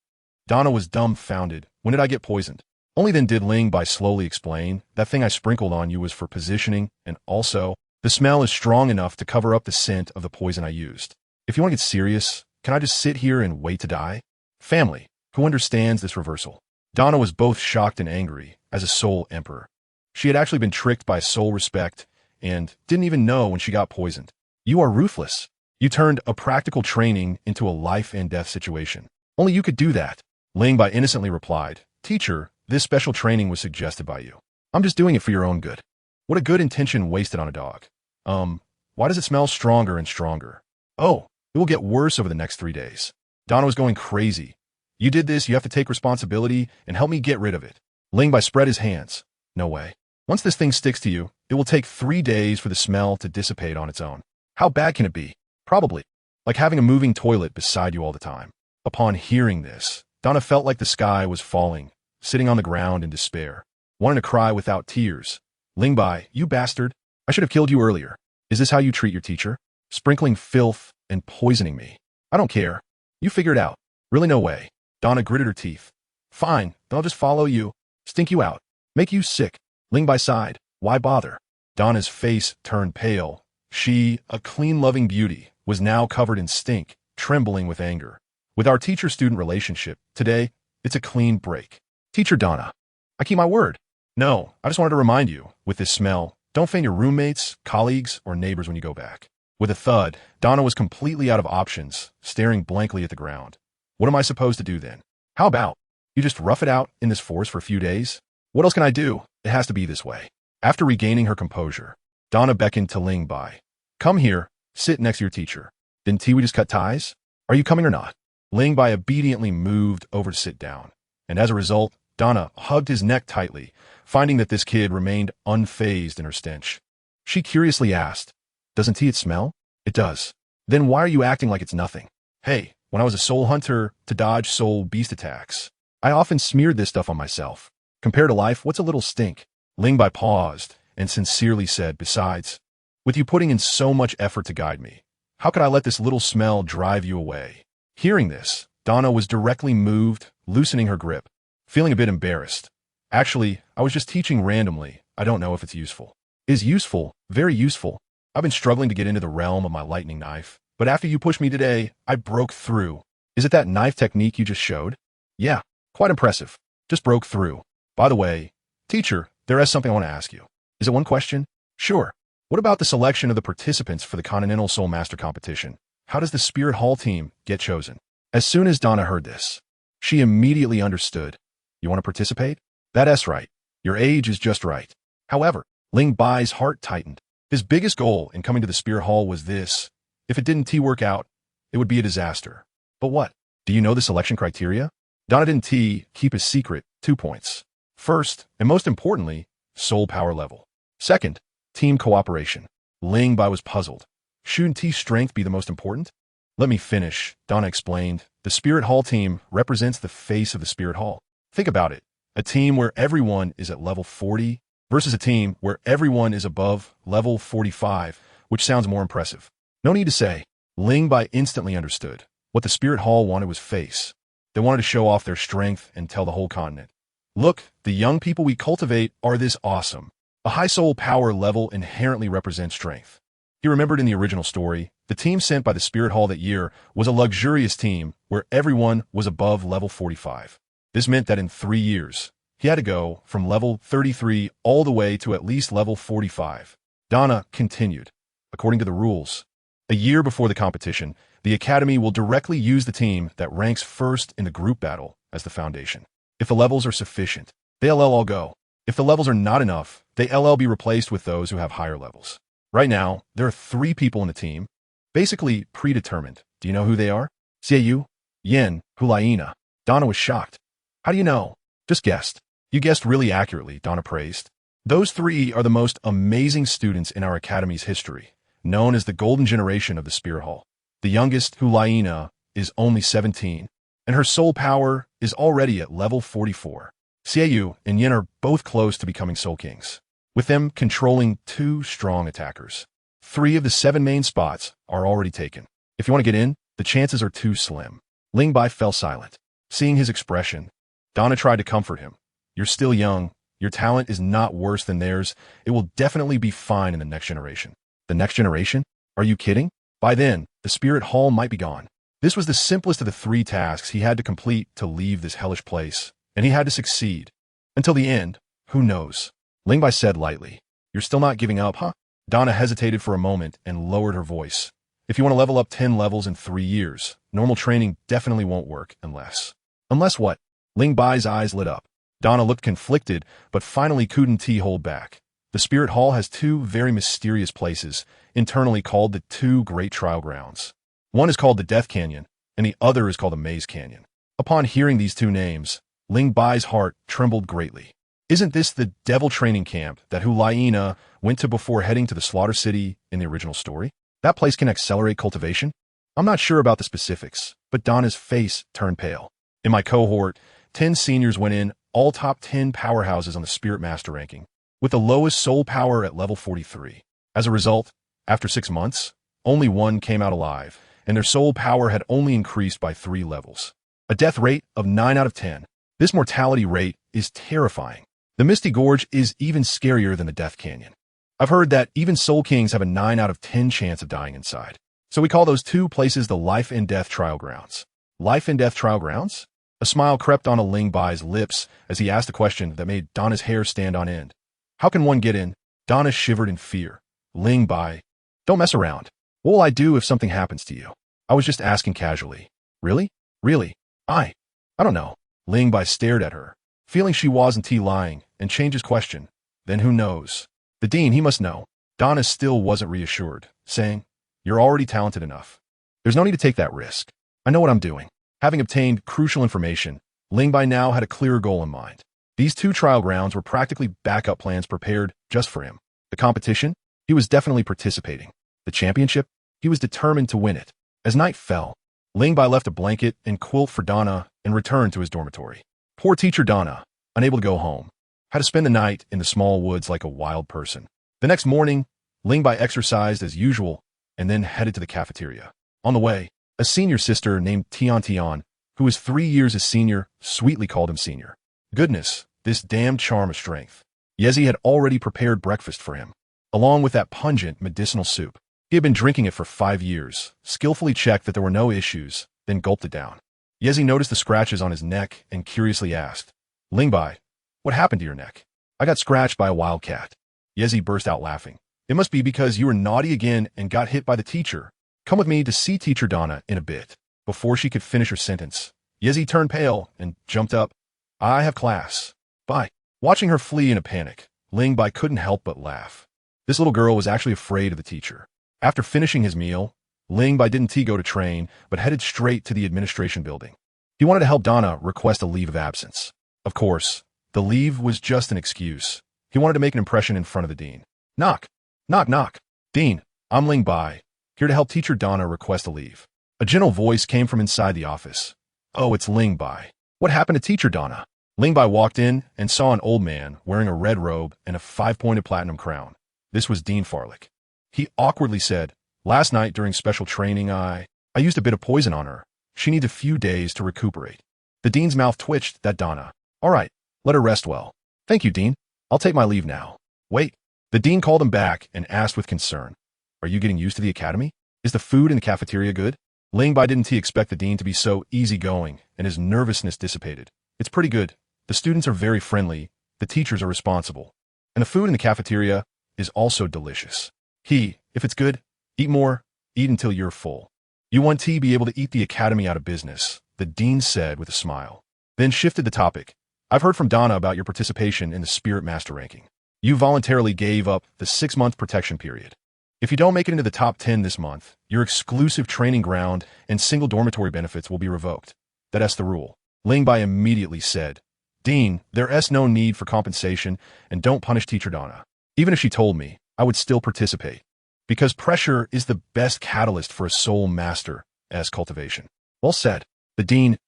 Donna was dumbfounded. "When did I get poisoned?" Only then did Ling Bai slowly explain, "That thing I sprinkled on you was for positioning, and also, the smell is strong enough to cover up the scent of the poison I used. If you want to get serious, can I just sit here and wait to die?" Family, who understands this reversal? Donna was both shocked and angry, as a soul emperor. She had actually been tricked by soul respect, and didn't even know when she got poisoned. "You are ruthless. You turned a practical training into a life and death situation. Only you could do that." Ling Bai innocently replied, "Teacher, this special training was suggested by you. I'm just doing it for your own good." What a good intention wasted on a dog. Why does it smell stronger and stronger? "Oh, it will get worse over the next 3 days." Donna was going crazy. "You did this, you have to take responsibility and help me get rid of it." Ling Bai spread his hands. "No way. Once this thing sticks to you, it will take 3 days for the smell to dissipate on its own. How bad can it be? Probably. Like having a moving toilet beside you all the time. Upon hearing this, Donna felt like the sky was falling, sitting on the ground in despair, wanting to cry without tears. Lingbai, you bastard. I should have killed you earlier. Is this how you treat your teacher? Sprinkling filth and poisoning me. I don't care. You figure it out. Really no way. Donna gritted her teeth. Fine, then I'll just follow you, stink you out, make you sick. Lingbai sighed. Why bother? Donna's face turned pale. She, a clean, loving beauty, was now covered in stink, trembling with anger. With our teacher-student relationship, today, it's a clean break. Teacher Donna, I keep my word. No, I just wanted to remind you, with this smell, don't faint your roommates, colleagues, or neighbors when you go back. With a thud, Donna was completely out of options, staring blankly at the ground. What am I supposed to do then? How about you just rough it out in this forest for a few days? What else can I do? It has to be this way. After regaining her composure, Donna beckoned to Lingbai. Come here, sit next to your teacher. Didn't we just cut ties? Are you coming or not? Lingbai obediently moved over to sit down, and as a result, Donna hugged his neck tightly, finding that this kid remained unfazed in her stench. She curiously asked, Doesn't it smell? It does. Then why are you acting like it's nothing? Hey, when I was a soul hunter to dodge soul beast attacks, I often smeared this stuff on myself. Compared to life, what's a little stink? Lingbai paused and sincerely said, Besides, with you putting in so much effort to guide me, how could I let this little smell drive you away? Hearing this, Donna was directly moved, loosening her grip, feeling a bit embarrassed. Actually, I was just teaching randomly. I don't know if it's useful. Is useful, very useful. I've been struggling to get into the realm of my lightning knife, but after you pushed me today, I broke through. Is it that knife technique you just showed? Yeah, quite impressive. Just broke through. By the way, teacher, there is something I want to ask you. Is it one question? Sure. What about the selection of the participants for the Continental Soul Master Competition? How does the Spirit Hall team get chosen? As soon as Donna heard this, she immediately understood. You want to participate? That's right. Your age is just right. However, Lingbai's heart tightened. His biggest goal in coming to the Spirit Hall was this. If it didn't work out, it would be a disaster. But what? Do you know the selection criteria? Donna didn't keep his secret. 2 points. First, and most importantly, soul power level. Second, team cooperation. Lingbai was puzzled. Shouldn't strength be the most important? Let me finish, Donna explained. The Spirit Hall team represents the face of the Spirit Hall. Think about it. A team where everyone is at level 40 versus a team where everyone is above level 45, which sounds more impressive. No need to say. Lingbai instantly understood. What the Spirit Hall wanted was face. They wanted to show off their strength and tell the whole continent. Look, the young people we cultivate are this awesome. A high soul power level inherently represents strength. He remembered in the original story, the team sent by the Spirit Hall that year was a luxurious team where everyone was above level 45. This meant that in 3 years, he had to go from level 33 all the way to at least level 45. Donna continued. According to the rules, a year before the competition, the Academy will directly use the team that ranks first in the group battle as the foundation. If the levels are sufficient, they all go. If the levels are not enough, they be replaced with those who have higher levels. Right now, there are 3 people in the team, basically predetermined. Do you know who they are? Xiaoyu, Yin, Hulaina. Donna was shocked. How do you know? Just guessed. You guessed really accurately, Donna praised. Those 3 are the most amazing students in our Academy's history, known as the Golden Generation of the Spirit Hall. The youngest, Hulaina, is only 17, and her soul power is already at level 44. Xiaoyu and Yin are both close to becoming Soul Kings, with them controlling 2 strong attackers. 3 of the 7 main spots are already taken. If you want to get in, the chances are too slim. Lingbai fell silent. Seeing his expression, Donna tried to comfort him. You're still young. Your talent is not worse than theirs. It will definitely be fine in the next generation. The next generation? Are you kidding? By then, the Spirit Hall might be gone. This was the simplest of the 3 tasks he had to complete to leave this hellish place, and he had to succeed. Until the end, who knows? Lingbai said lightly. You're still not giving up, huh? Donna hesitated for a moment and lowered her voice. If you want to level up 10 levels in 3 years, normal training definitely won't work unless... Unless what? Lingbai's eyes lit up. Donna looked conflicted, but finally couldn't hold back. The Spirit Hall has 2 very mysterious places, internally called the 2 Great Trial Grounds. One is called the Death Canyon, and the other is called the Maze Canyon. Upon hearing these 2 names, Lingbai's heart trembled greatly. Isn't this the devil training camp that Hulaina went to before heading to the Slaughter City in the original story? That place can accelerate cultivation? I'm not sure about the specifics, but Donna's face turned pale. In my cohort, 10 seniors went in, all top 10 powerhouses on the Spirit Master ranking, with the lowest soul power at level 43. As a result, after 6 months, only one came out alive, and their soul power had only increased by 3 levels. A death rate of 9 out of 10. This mortality rate is terrifying. The Misty Gorge is even scarier than the Death Canyon. I've heard that even Soul Kings have a 9 out of 10 chance of dying inside. So we call those 2 places the Life and Death Trial Grounds. Life and Death Trial Grounds? A smile crept on Ling Bai's lips as he asked a question that made Donna's hair stand on end. How can one get in? Donna shivered in fear. Ling Bai, don't mess around. What will I do if something happens to you? I was just asking casually. Really? Really? I don't know. Ling Bai stared at her, feeling she wasn't lying, and changed his question. Then who knows? The dean, he must know. Donna still wasn't reassured, saying, You're already talented enough. There's no need to take that risk. I know what I'm doing. Having obtained crucial information, Ling Bai now had a clearer goal in mind. These 2 trial grounds were practically backup plans prepared just for him. The competition? He was definitely participating. The championship? He was determined to win it. As night fell, Ling Bai left a blanket and quilt for Donna and returned to his dormitory. Poor teacher Donna, unable to go home, had to spend the night in the small woods like a wild person. The next morning, Ling Bai exercised as usual and then headed to the cafeteria. On the way, a senior sister named Tian, who was 3 years his senior, sweetly called him senior. Goodness, this damned charm of strength. Yezi had already prepared breakfast for him, along with that pungent medicinal soup. He had been drinking it for 5 years, skillfully checked that there were no issues, then gulped it down. Yezi noticed the scratches on his neck and curiously asked, Ling Bai, what happened to your neck? I got scratched by a wildcat. Yezi burst out laughing. It must be because you were naughty again and got hit by the teacher. Come with me to see Teacher Donna in a bit. Before she could finish her sentence, Yezi turned pale and jumped up. I have class. Bye. Watching her flee in a panic, Ling Bai couldn't help but laugh. This little girl was actually afraid of the teacher. After finishing his meal, Ling Bai didn't go to train, but headed straight to the administration building. He wanted to help Donna request a leave of absence. Of course, the leave was just an excuse. He wanted to make an impression in front of the dean. Knock. Knock, knock. Dean, I'm Ling Bai, here to help Teacher Donna request a leave. A gentle voice came from inside the office. Oh, it's Ling Bai. What happened to Teacher Donna? Ling Bai walked in and saw an old man wearing a red robe and a 5-pointed platinum crown. This was Dean Farlick. He awkwardly said, Last night during special training, I used a bit of poison on her. She needs a few days to recuperate. The dean's mouth twitched. That Donna. All right, let her rest well. Thank you, Dean. I'll take my leave now. Wait. The dean called him back and asked with concern, Are you getting used to the academy? Is the food in the cafeteria good? Ling Bai didn't expect the dean to be so easygoing, and his nervousness dissipated. It's pretty good. The students are very friendly, the teachers are responsible, and the food in the cafeteria is also delicious. If it's good, eat more, eat until you're full. You want to be able to eat the academy out of business, the dean said with a smile. Then shifted the topic. I've heard from Donna about your participation in the Spirit Master ranking. You voluntarily gave up the 6-month protection period. If you don't make it into the top 10 this month, your exclusive training ground and single dormitory benefits will be revoked. That's the rule. Ling Bai immediately said, Dean, there's no need for compensation, and don't punish Teacher Donna. Even if she told me, I would still participate. Because pressure is the best catalyst for a soul master as cultivation. Well said. The dean's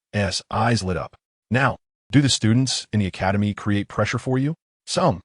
eyes lit up. Now, do the students in the academy create pressure for you? Some.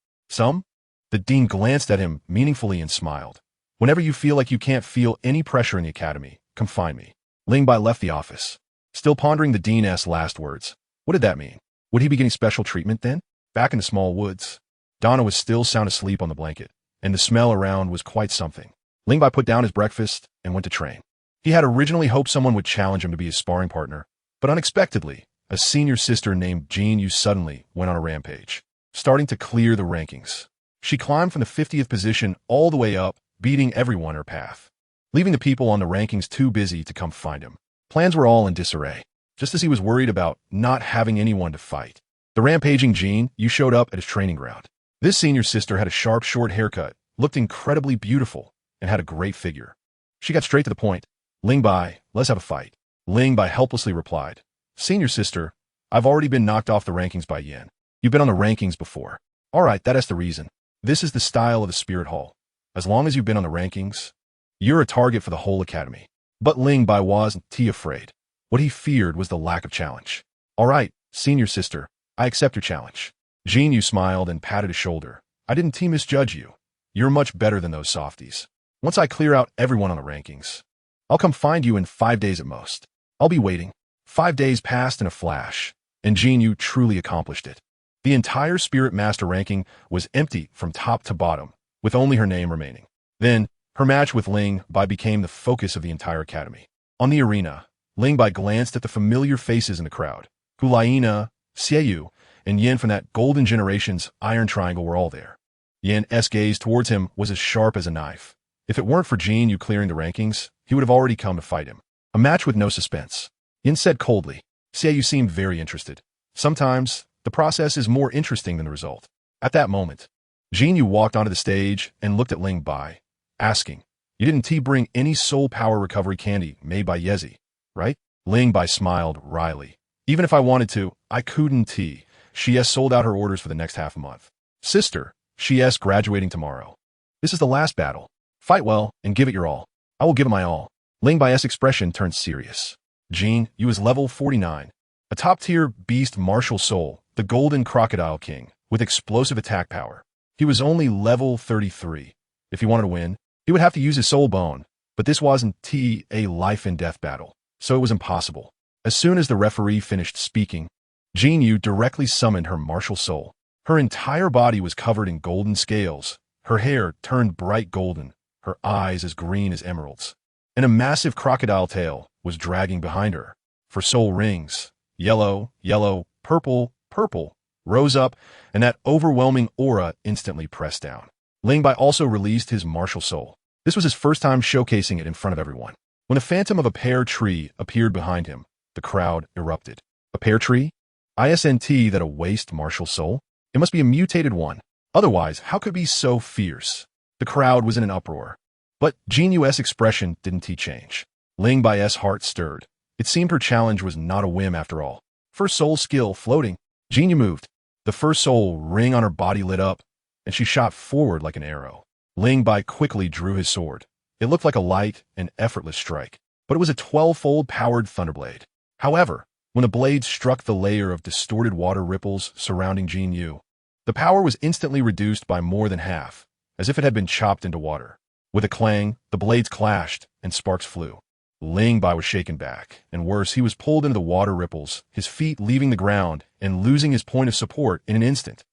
The dean glanced at him meaningfully and smiled. Whenever you feel like you can't feel any pressure in the academy, come find me. Ling Bai left the office, still pondering the dean's last words. What did that mean? Would he be getting special treatment then? Back in the small woods, Donna was still sound asleep on the blanket, and the smell around was quite something. Ling Bai put down his breakfast and went to train. He had originally hoped someone would challenge him to be his sparring partner, but unexpectedly, a senior sister named Jean Yu suddenly went on a rampage, starting to clear the rankings. She climbed from the 50th position all the way up, beating everyone in her path, leaving the people on the rankings too busy to come find him. Plans were all in disarray, just as he was worried about not having anyone to fight. The rampaging Jean Yu showed up at his training ground. This senior sister had a sharp, short haircut, looked incredibly beautiful, and had a great figure. She got straight to the point. Ling Bai, let's have a fight. Ling Bai helplessly replied, Senior sister, I've already been knocked off the rankings by Yin. You've been on the rankings before. All right, that is the reason. This is the style of the Spirit Hall. As long as you've been on the rankings, you're a target for the whole academy. But Ling Bai wasn't afraid. What he feared was the lack of challenge. All right, senior sister, I accept your challenge. Jin Yu smiled and patted his shoulder. I didn't misjudge you. You're much better than those softies. Once I clear out everyone on the rankings, I'll come find you in 5 days at most. I'll be waiting. 5 days passed in a flash, and Jin Yu truly accomplished it. The entire Spirit Master ranking was empty from top to bottom, with only her name remaining. Then, her match with Ling Bai became the focus of the entire academy. On the arena, Ling Bai glanced at the familiar faces in the crowd. Gulaina, Xieyu, and Yin from that golden generation's iron triangle were all there. Yin's gaze towards him was as sharp as a knife. If it weren't for Jin Yu clearing the rankings, he would have already come to fight him. A match with no suspense. Yin said coldly. Xieyu seemed very interested. Sometimes, the process is more interesting than the result. At that moment, Jin Yu walked onto the stage and looked at Ling Bai, asking, You didn't bring any soul power recovery candy made by Yezi, right? Ling Bai smiled wryly. Even if I wanted to, I couldn't. She has sold out her orders for the next half month. Sister, she is graduating tomorrow. This is the last battle. Fight well and give it your all. I will give it my all. Ling Bai's expression turned serious. Jin Yu is level 49. A top-tier beast martial soul, the Golden Crocodile King, with explosive attack power. He was only level 33. If he wanted to win, he would have to use his soul bone, but this wasn't a life-and-death battle, so it was impossible. As soon as the referee finished speaking, Jin Yu directly summoned her martial soul. Her entire body was covered in golden scales, her hair turned bright golden, her eyes as green as emeralds, and a massive crocodile tail was dragging behind her. For soul rings, yellow, purple, rose up, and that overwhelming aura instantly pressed down. Ling Bai also released his martial soul. This was his first time showcasing it in front of everyone. When a phantom of a pear tree appeared behind him, the crowd erupted. A pear tree? Isn't that a waste martial soul? It must be a mutated one. Otherwise, how could it be so fierce? The crowd was in an uproar. But Jin Yu's expression didn't change. Ling Bai's heart stirred. It seemed her challenge was not a whim after all. First soul skill floating. Jin Yu moved. The first soul ring on her body lit up, and she shot forward like an arrow. Ling Bai quickly drew his sword. It looked like a light and effortless strike, but it was a 12-fold powered thunderblade. However, when the blade struck the layer of distorted water ripples surrounding Jin Yu, the power was instantly reduced by more than half, as if it had been chopped into water. With a clang, the blades clashed, and sparks flew. Ling Bai was shaken back, and worse, he was pulled into the water ripples, his feet leaving the ground and losing his point of support in an instant.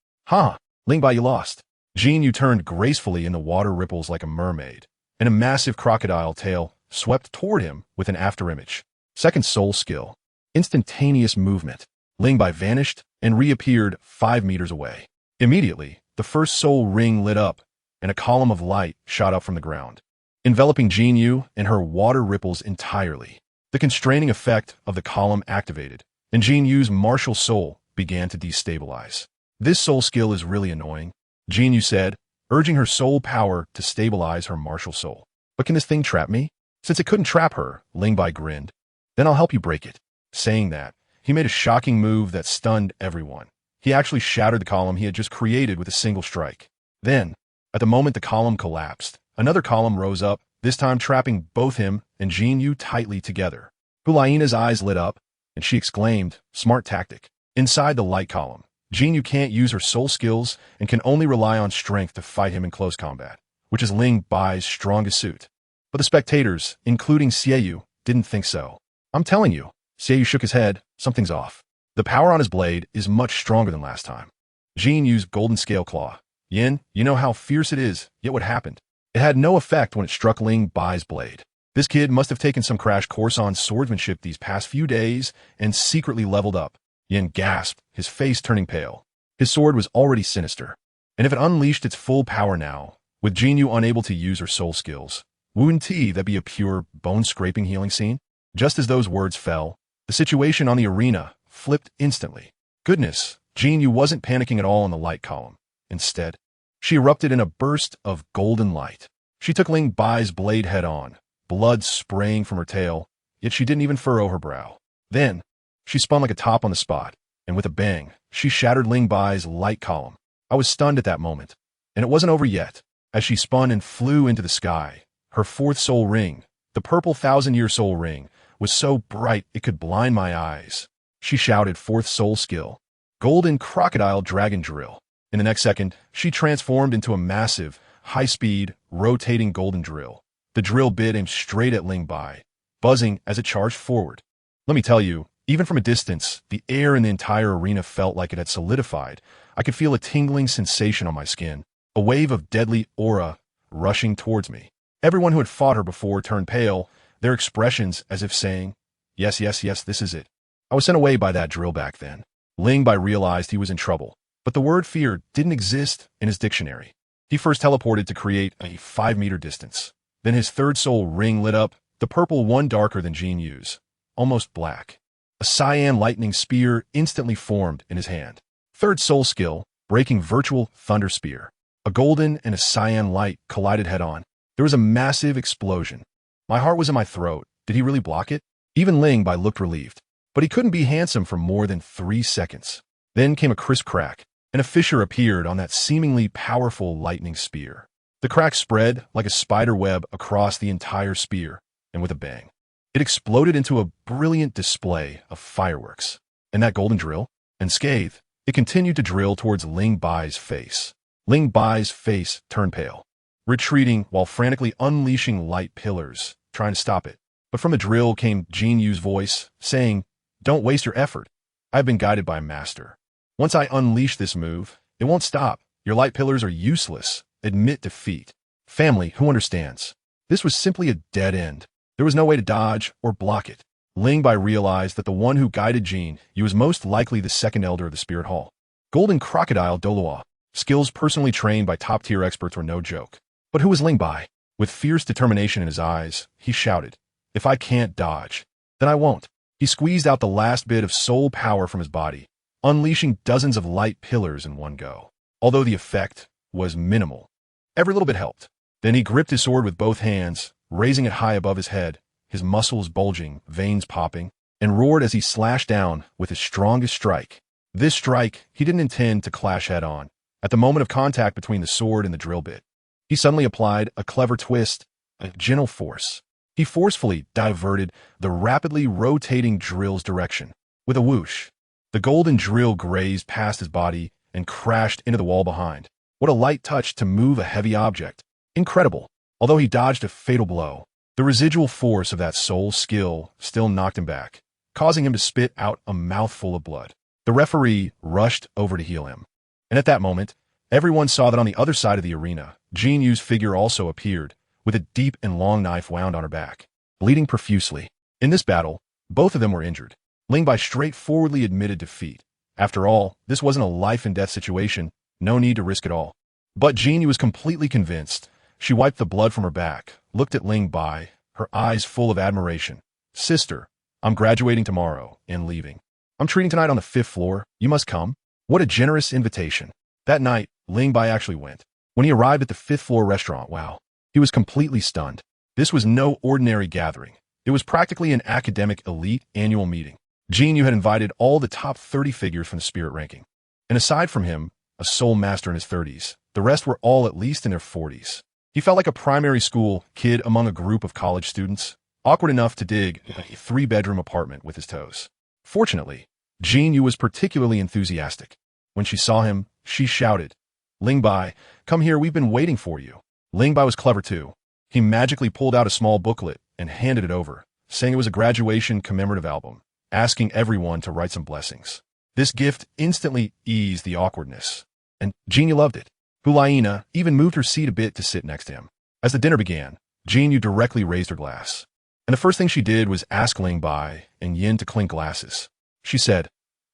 Ling Bai, you lost. Jin Yu turned gracefully in the water ripples like a mermaid, and a massive crocodile tail swept toward him with an afterimage. Second soul skill. Instantaneous movement. Ling Bai vanished and reappeared 5 meters away. Immediately, the first soul ring lit up, and a column of light shot up from the ground, enveloping Jin Yu and her water ripples entirely. The constraining effect of the column activated, and Jin Yu's martial soul began to destabilize. This soul skill is really annoying, Jin Yu said, urging her soul power to stabilize her martial soul. But can this thing trap me? Since it couldn't trap her, Ling Bai grinned. Then I'll help you break it. Saying that, he made a shocking move that stunned everyone. He actually shattered the column he had just created with a single strike. Then, at the moment the column collapsed, another column rose up, this time trapping both him and Jin Yu tightly together. Hulaina's eyes lit up, and she exclaimed, smart tactic. Inside the light column, Jin Yu can't use her soul skills and can only rely on strength to fight him in close combat, which is Ling Bai's strongest suit. But the spectators, including Xieyu, didn't think so. I'm telling you, Xieyu shook his head, something's off. The power on his blade is much stronger than last time. Jin used golden scale claw. Yin, you know how fierce it is, yet what happened? It had no effect when it struck Ling Bai's blade. This kid must have taken some crash course on swordsmanship these past few days and secretly leveled up. Yin gasped, his face turning pale. His sword was already sinister, and if it unleashed its full power now, with Jin Yu unable to use her soul skills, wouldn't that be a pure bone-scraping healing scene? Just as those words fell, the situation on the arena flipped instantly. Goodness, Jin Yu wasn't panicking at all in the light column. Instead, she erupted in a burst of golden light. She took Ling Bai's blade head-on, blood spraying from her tail, yet she didn't even furrow her brow. Then, she spun like a top on the spot, and with a bang, she shattered Ling Bai's light column. I was stunned at that moment. And it wasn't over yet. As she spun and flew into the sky, her fourth soul ring, the purple 1,000-year soul ring, was so bright it could blind my eyes. She shouted fourth soul skill, golden crocodile dragon drill. In the next second, she transformed into a massive, high-speed, rotating golden drill. The drill bit aimed straight at Ling Bai, buzzing as it charged forward. Let me tell you, even from a distance, the air in the entire arena felt like it had solidified. I could feel a tingling sensation on my skin, a wave of deadly aura rushing towards me. Everyone who had fought her before turned pale, their expressions as if saying, yes, yes, yes, this is it. I was sent away by that drill back then. Ling Bai realized he was in trouble, but the word fear didn't exist in his dictionary. He first teleported to create a 5-meter distance. Then his third soul ring lit up, the purple one darker than Jin Yu's, almost black. A cyan lightning spear instantly formed in his hand. Third soul skill, breaking virtual thunder spear. A golden and a cyan light collided head-on. There was a massive explosion. My heart was in my throat. Did he really block it? Even Ling Bai looked relieved. But he couldn't be handsome for more than 3 seconds. Then came a crisp crack, and a fissure appeared on that seemingly powerful lightning spear. The crack spread like a spider web across the entire spear, and with a bang, it exploded into a brilliant display of fireworks. And that golden drill, unscathed, it continued to drill towards Ling Bai's face. Ling Bai's face turned pale, retreating while frantically unleashing light pillars, trying to stop it. But from the drill came Jin Yu's voice, saying, "Don't waste your effort. I've been guided by a master. Once I unleash this move, it won't stop. Your light pillars are useless. Admit defeat." Family, who understands? This was simply a dead end. There was no way to dodge or block it. Ling Bai realized that the one who guided Jin Yu was most likely the second elder of the Spirit Hall. Golden Crocodile Doloa. Skills personally trained by top-tier experts were no joke. But who was Ling Bai? With fierce determination in his eyes, he shouted, "If I can't dodge, then I won't." He squeezed out the last bit of soul power from his body, unleashing dozens of light pillars in one go. Although the effect was minimal, every little bit helped. Then he gripped his sword with both hands, raising it high above his head, his muscles bulging, veins popping, and roared as he slashed down with his strongest strike. This strike he didn't intend to clash head-on. At the moment of contact between the sword and the drill bit, he suddenly applied a clever twist, a gentle force. He forcefully diverted the rapidly rotating drill's direction. With a whoosh, the golden drill grazed past his body and crashed into the wall behind. What a light touch to move a heavy object. Incredible. Although he dodged a fatal blow, the residual force of that soul skill still knocked him back, causing him to spit out a mouthful of blood. The referee rushed over to heal him. And at that moment, everyone saw that on the other side of the arena, Jin Yu's figure also appeared, with a deep and long knife wound on her back, bleeding profusely. In this battle, both of them were injured. Ling Bai straightforwardly admitted defeat. After all, this wasn't a life-and-death situation, no need to risk it all. But Jin Yu was completely convinced. She wiped the blood from her back, looked at Ling Bai, her eyes full of admiration. "Sister, I'm graduating tomorrow and leaving. I'm treating tonight on the 5th floor. You must come." What a generous invitation. That night, Ling Bai actually went. When he arrived at the 5th floor restaurant, wow, he was completely stunned. This was no ordinary gathering. It was practically an academic elite annual meeting. Jin Yu had invited all the top 30 figures from the spirit ranking. And aside from him, a soul master in his 30s, the rest were all at least in their 40s. He felt like a primary school kid among a group of college students, awkward enough to dig a 3-bedroom apartment with his toes. Fortunately, Jin Yu was particularly enthusiastic. When she saw him, she shouted, "Ling Bai, come here, we've been waiting for you." Ling Bai was clever too. He magically pulled out a small booklet and handed it over, saying it was a graduation commemorative album, asking everyone to write some blessings. This gift instantly eased the awkwardness, and Jin Yu loved it. Hulaina even moved her seat a bit to sit next to him. As the dinner began, Jin Yu directly raised her glass. And the first thing she did was ask Ling Bai and Yin to clink glasses. She said,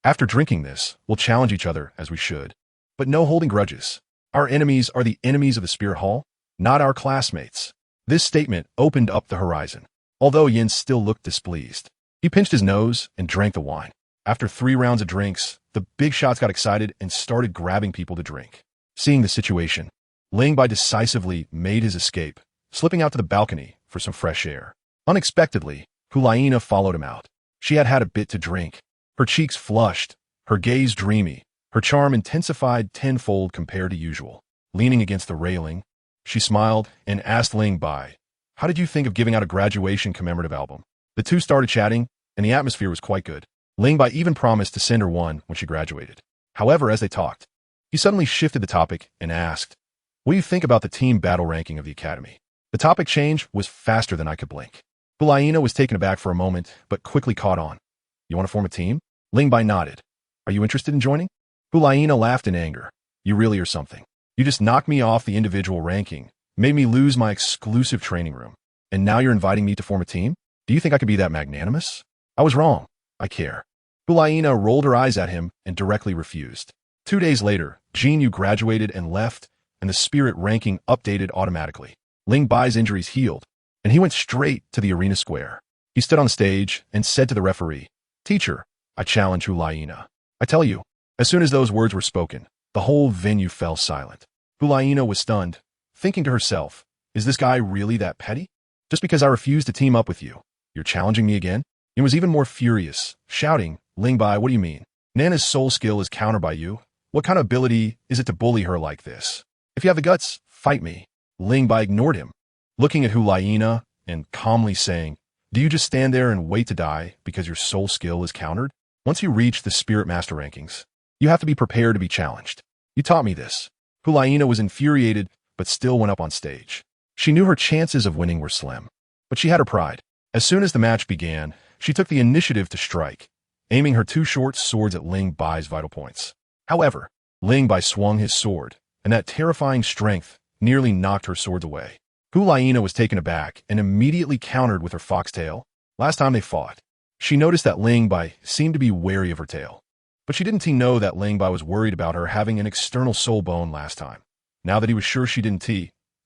"After drinking this, we'll challenge each other as we should. But no holding grudges. Our enemies are the enemies of the Spirit Hall, not our classmates." This statement opened up the horizon, although Yin still looked displeased. He pinched his nose and drank the wine. After 3 rounds of drinks, the big shots got excited and started grabbing people to drink. Seeing the situation, Ling Bai decisively made his escape, slipping out to the balcony for some fresh air. Unexpectedly, Hulaina followed him out. She had had a bit to drink. Her cheeks flushed, her gaze dreamy, her charm intensified tenfold compared to usual. Leaning against the railing, she smiled and asked Ling Bai, "How did you think of giving out a graduation commemorative album?" The two started chatting, and the atmosphere was quite good. Ling Bai even promised to send her one when she graduated. However, as they talked, he suddenly shifted the topic and asked, "What do you think about the team battle ranking of the academy?" The topic change was faster than I could blink. Hulaina was taken aback for a moment, but quickly caught on. "You want to form a team?" Ling Bai nodded. "Are you interested in joining?" Hulaina laughed in anger. "You really are something. You just knocked me off the individual ranking, made me lose my exclusive training room, and now you're inviting me to form a team? Do you think I could be that magnanimous?" "I was wrong. I care." Hulaina rolled her eyes at him and directly refused. 2 days later, Jin Yu graduated and left, and the spirit ranking updated automatically. Ling Bai's injuries healed, and he went straight to the arena square. He stood on stage and said to the referee, "Teacher, I challenge Hulaina." I tell you, as soon as those words were spoken, the whole venue fell silent. Hulaina was stunned, thinking to herself, "Is this guy really that petty? Just because I refused to team up with you, you're challenging me again?" He was even more furious, shouting, "Ling Bai, what do you mean? Nana's soul skill is countered by you. What kind of ability is it to bully her like this? If you have the guts, fight me." Ling Bai ignored him, looking at Hulaina and calmly saying, "Do you just stand there and wait to die because your soul skill is countered? Once you reach the Spirit Master rankings, you have to be prepared to be challenged. You taught me this." Hulaina was infuriated, but still went up on stage. She knew her chances of winning were slim, but she had her pride. As soon as the match began, she took the initiative to strike, aiming her two short swords at Ling Bai's vital points. However, Ling Bai swung his sword, and that terrifying strength nearly knocked her swords away. Hulaina was taken aback and immediately countered with her foxtail. Last time they fought, she noticed that Ling Bai seemed to be wary of her tail. But she didn't know that Ling Bai was worried about her having an external soul bone last time. Now that he was sure she didn't,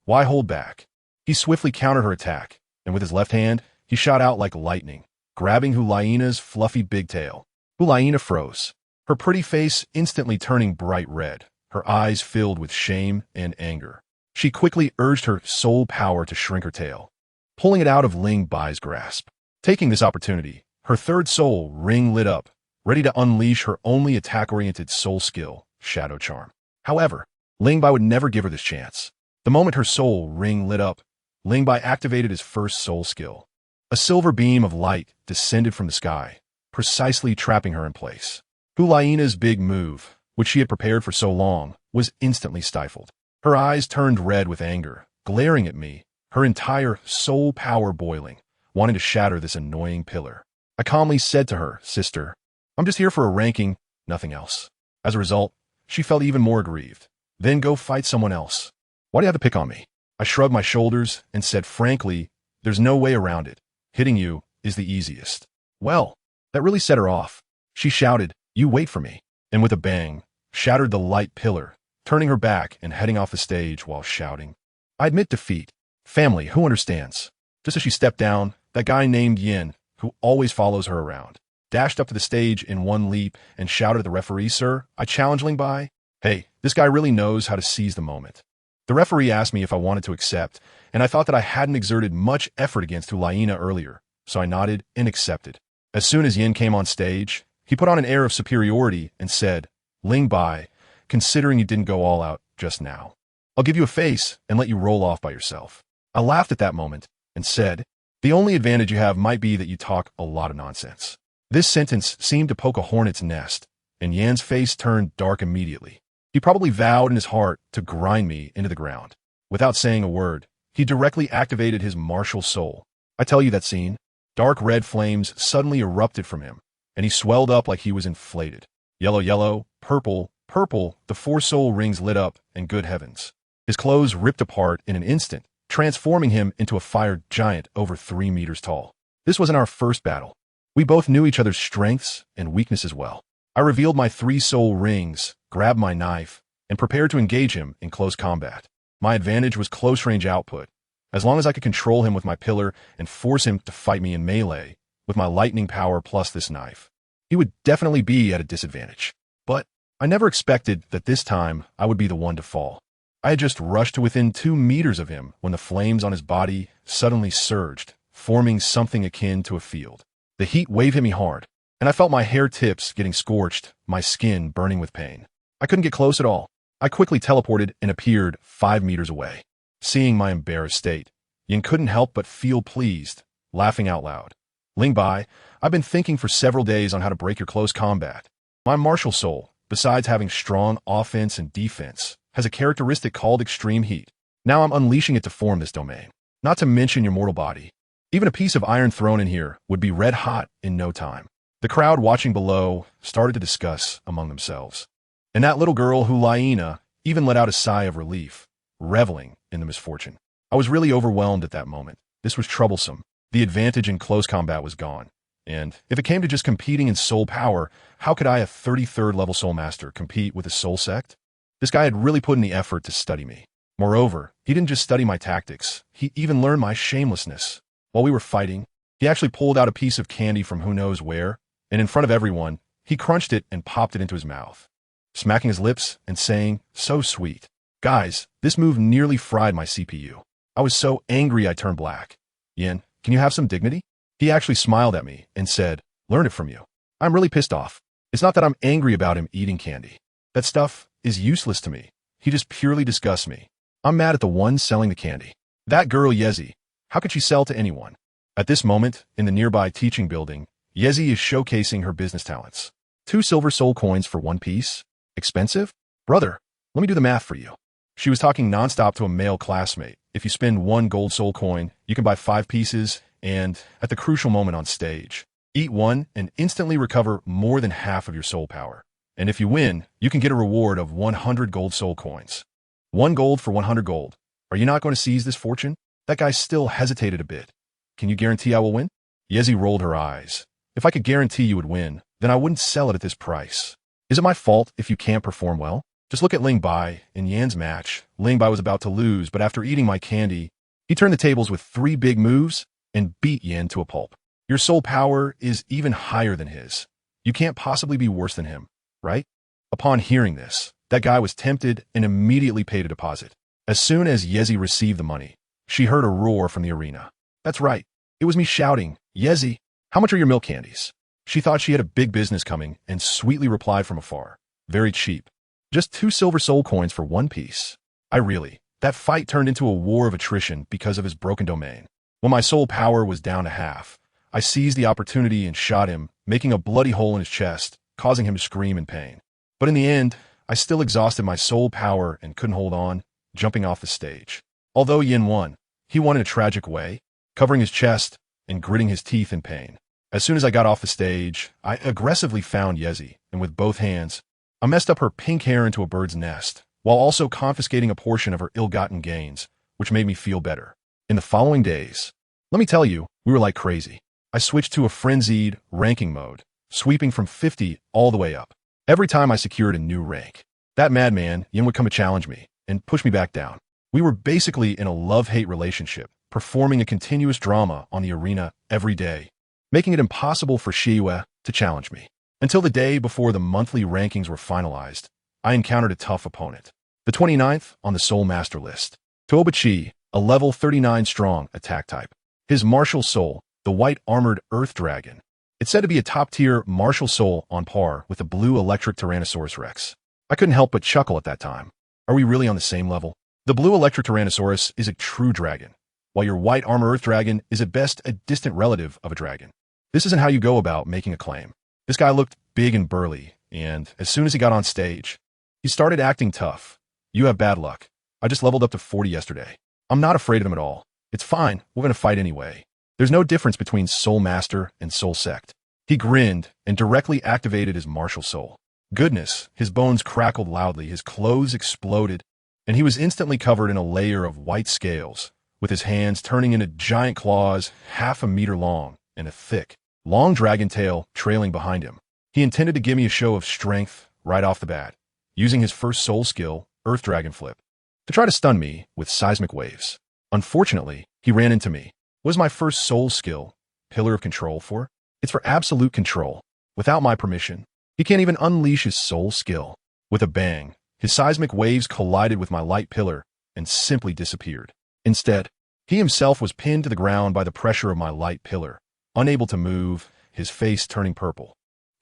why hold back? He swiftly countered her attack, and with his left hand, he shot out like lightning, grabbing Hulaina's fluffy big tail. Hulaina froze, her pretty face instantly turning bright red, her eyes filled with shame and anger. She quickly urged her soul power to shrink her tail, pulling it out of Ling Bai's grasp. Taking this opportunity, her third soul ring lit up, ready to unleash her only attack-oriented soul skill, Shadow Charm. However, Ling Bai would never give her this chance. The moment her soul ring lit up, Ling Bai activated his first soul skill. A silver beam of light descended from the sky, precisely trapping her in place. Hulaina's big move, which she had prepared for so long, was instantly stifled. Her eyes turned red with anger, glaring at me, her entire soul power boiling, wanting to shatter this annoying pillar. I calmly said to her, "Sister, I'm just here for a ranking, nothing else." As a result, she felt even more aggrieved. "Then go fight someone else. Why do you have to pick on me?" I shrugged my shoulders and said frankly, "There's no way around it. Hitting you is the easiest." Well, that really set her off. She shouted, "You wait for me," and with a bang, shattered the light pillar, turning her back and heading off the stage while shouting, "I admit defeat. Family, who understands?" Just as she stepped down, that guy named Yin, who always follows her around, dashed up to the stage in one leap and shouted at the referee, "Sir, I challenge Ling Bai." Hey, this guy really knows how to seize the moment. The referee asked me if I wanted to accept, and I thought that I hadn't exerted much effort against Hulaina earlier, so I nodded and accepted. As soon as Yin came on stage, he put on an air of superiority and said, "Ling Bai, considering you didn't go all out just now, I'll give you a face and let you roll off by yourself." I laughed at that moment and said, "The only advantage you have might be that you talk a lot of nonsense." This sentence seemed to poke a hornet's nest, and Yan's face turned dark immediately. He probably vowed in his heart to grind me into the ground. Without saying a word, he directly activated his martial soul. I tell you that scene, dark red flames suddenly erupted from him, and he swelled up like he was inflated. Yellow, yellow, purple, purple, the 4 soul rings lit up, and good heavens. His clothes ripped apart in an instant, transforming him into a fire giant over 3 meters tall. This wasn't our first battle. We both knew each other's strengths and weaknesses well. I revealed my 3 soul rings, grabbed my knife, and prepared to engage him in close combat. My advantage was close-range output. As long as I could control him with my pillar and force him to fight me in melee, with my lightning power plus this knife, he would definitely be at a disadvantage. But I never expected that this time I would be the one to fall. I had just rushed to within 2 meters of him when the flames on his body suddenly surged, forming something akin to a field. The heat wave hit me hard, and I felt my hair tips getting scorched, my skin burning with pain. I couldn't get close at all. I quickly teleported and appeared 5 meters away. Seeing my embarrassed state, Yin couldn't help but feel pleased, laughing out loud. Ling Bai, I've been thinking for several days on how to break your close combat. My martial soul, besides having strong offense and defense, has a characteristic called extreme heat. Now I'm unleashing it to form this domain. Not to mention your mortal body. Even a piece of iron thrown in here would be red hot in no time. The crowd watching below started to discuss among themselves. And that little girl Hulaina even let out a sigh of relief, reveling in the misfortune. I was really overwhelmed at that moment. This was troublesome. The advantage in close combat was gone. And if it came to just competing in soul power, how could I, a 33rd level soul master, compete with a soul sect? This guy had really put in the effort to study me. Moreover, he didn't just study my tactics, he even learned my shamelessness. While we were fighting, he actually pulled out a piece of candy from who knows where, and in front of everyone, he crunched it and popped it into his mouth, smacking his lips and saying, "So sweet." Guys, this move nearly fried my CPU. I was so angry I turned black. Yin, can you have some dignity? He actually smiled at me and said, "Learn it from you." I'm really pissed off. It's not that I'm angry about him eating candy. That stuff is useless to me. He just purely disgusts me. I'm mad at the one selling the candy. That girl Yezi, how could she sell to anyone? At this moment, in the nearby teaching building, Yezi is showcasing her business talents. 2 silver soul coins for 1 piece? Expensive? Brother, let me do the math for you. She was talking nonstop to a male classmate. If you spend 1 gold soul coin, you can buy 5 pieces, and at the crucial moment on stage, eat 1 and instantly recover more than half of your soul power. And if you win, you can get a reward of 100 gold soul coins. 1 gold for 100 gold. Are you not going to seize this fortune? That guy still hesitated a bit. Can you guarantee I will win? Yezi rolled her eyes. If I could guarantee you would win, then I wouldn't sell it at this price. Is it my fault if you can't perform well? Just look at Ling Bai. In Yan's match, Ling Bai was about to lose, but after eating my candy, he turned the tables with 3 big moves and beat Yan to a pulp. Your soul power is even higher than his. You can't possibly be worse than him, right? Upon hearing this, that guy was tempted and immediately paid a deposit. As soon as Yezi received the money, she heard a roar from the arena. That's right. It was me shouting, "Yezi, how much are your milk candies?" She thought she had a big business coming and sweetly replied from afar, "Very cheap. Just 2 silver soul coins for 1 piece." That fight turned into a war of attrition because of his broken domain. When my soul power was down to half, I seized the opportunity and shot him, making a bloody hole in his chest, causing him to scream in pain. But in the end, I still exhausted my soul power and couldn't hold on, jumping off the stage. Although Yin won, he won in a tragic way, covering his chest and gritting his teeth in pain. As soon as I got off the stage, I aggressively found Yezi, and with both hands, I messed up her pink hair into a bird's nest, while also confiscating a portion of her ill-gotten gains, which made me feel better. In the following days, let me tell you, we were like crazy. I switched to a frenzied ranking mode, sweeping from 50 all the way up. Every time I secured a new rank, that madman, Yin, would come to challenge me and push me back down. We were basically in a love-hate relationship, performing a continuous drama on the arena every day, making it impossible for Shiyue to challenge me. Until the day before the monthly rankings were finalized, I encountered a tough opponent. The 29th on the Soul Master list. Tobachi, a level 39 strong attack type. His martial soul, the white armored earth dragon. It's said to be a top-tier martial soul on par with the blue electric Tyrannosaurus Rex. I couldn't help but chuckle at that time. Are we really on the same level? The blue electric Tyrannosaurus is a true dragon, while your white armor earth dragon is at best a distant relative of a dragon. This isn't how you go about making a claim. This guy looked big and burly, and as soon as he got on stage, he started acting tough. You have bad luck. I just leveled up to 40 yesterday. I'm not afraid of him at all. It's fine, we're gonna fight anyway. There's no difference between Soul Master and Soul Sect. He grinned and directly activated his martial soul. Goodness, his bones crackled loudly, his clothes exploded, and he was instantly covered in a layer of white scales, with his hands turning into giant claws 1/2 meter long and a thick, long dragon tail trailing behind him. He intended to give me a show of strength right off the bat, using his first soul skill, Earth Dragon Flip, to try to stun me with seismic waves. Unfortunately, he ran into me. What is my first soul skill, Pillar of Control, for? It's for absolute control. Without my permission, he can't even unleash his soul skill. With a bang, his seismic waves collided with my light pillar and simply disappeared. Instead, he himself was pinned to the ground by the pressure of my light pillar, unable to move, his face turning purple.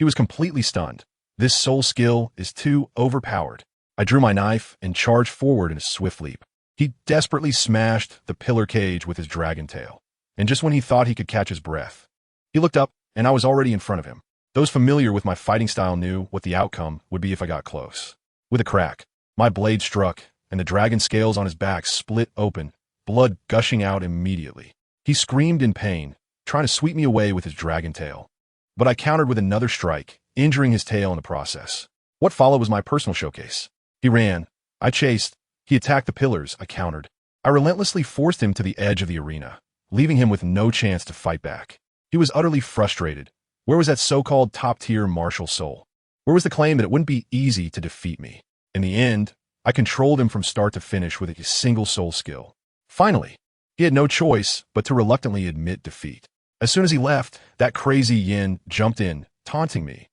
He was completely stunned. This soul skill is too overpowered. I drew my knife and charged forward in a swift leap. He desperately smashed the pillar cage with his dragon tail. And just when he thought he could catch his breath, he looked up, and I was already in front of him. Those familiar with my fighting style knew what the outcome would be if I got close. With a crack, my blade struck, and the dragon scales on his back split open, blood gushing out immediately. He screamed in pain, trying to sweep me away with his dragon tail. But I countered with another strike, injuring his tail in the process. What followed was my personal showcase. He ran. I chased. He attacked the pillars. I countered. I relentlessly forced him to the edge of the arena, leaving him with no chance to fight back. He was utterly frustrated. Where was that so-called top-tier martial soul? Where was the claim that it wouldn't be easy to defeat me? In the end, I controlled him from start to finish with a single soul skill. Finally, he had no choice but to reluctantly admit defeat. As soon as he left, that crazy yin jumped in, taunting me.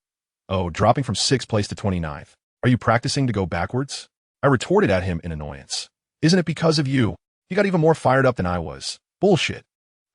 Oh, dropping from 6th place to 29th. Are you practicing to go backwards? I retorted at him in annoyance. Isn't it because of you? He got even more fired up than I was. Bullshit.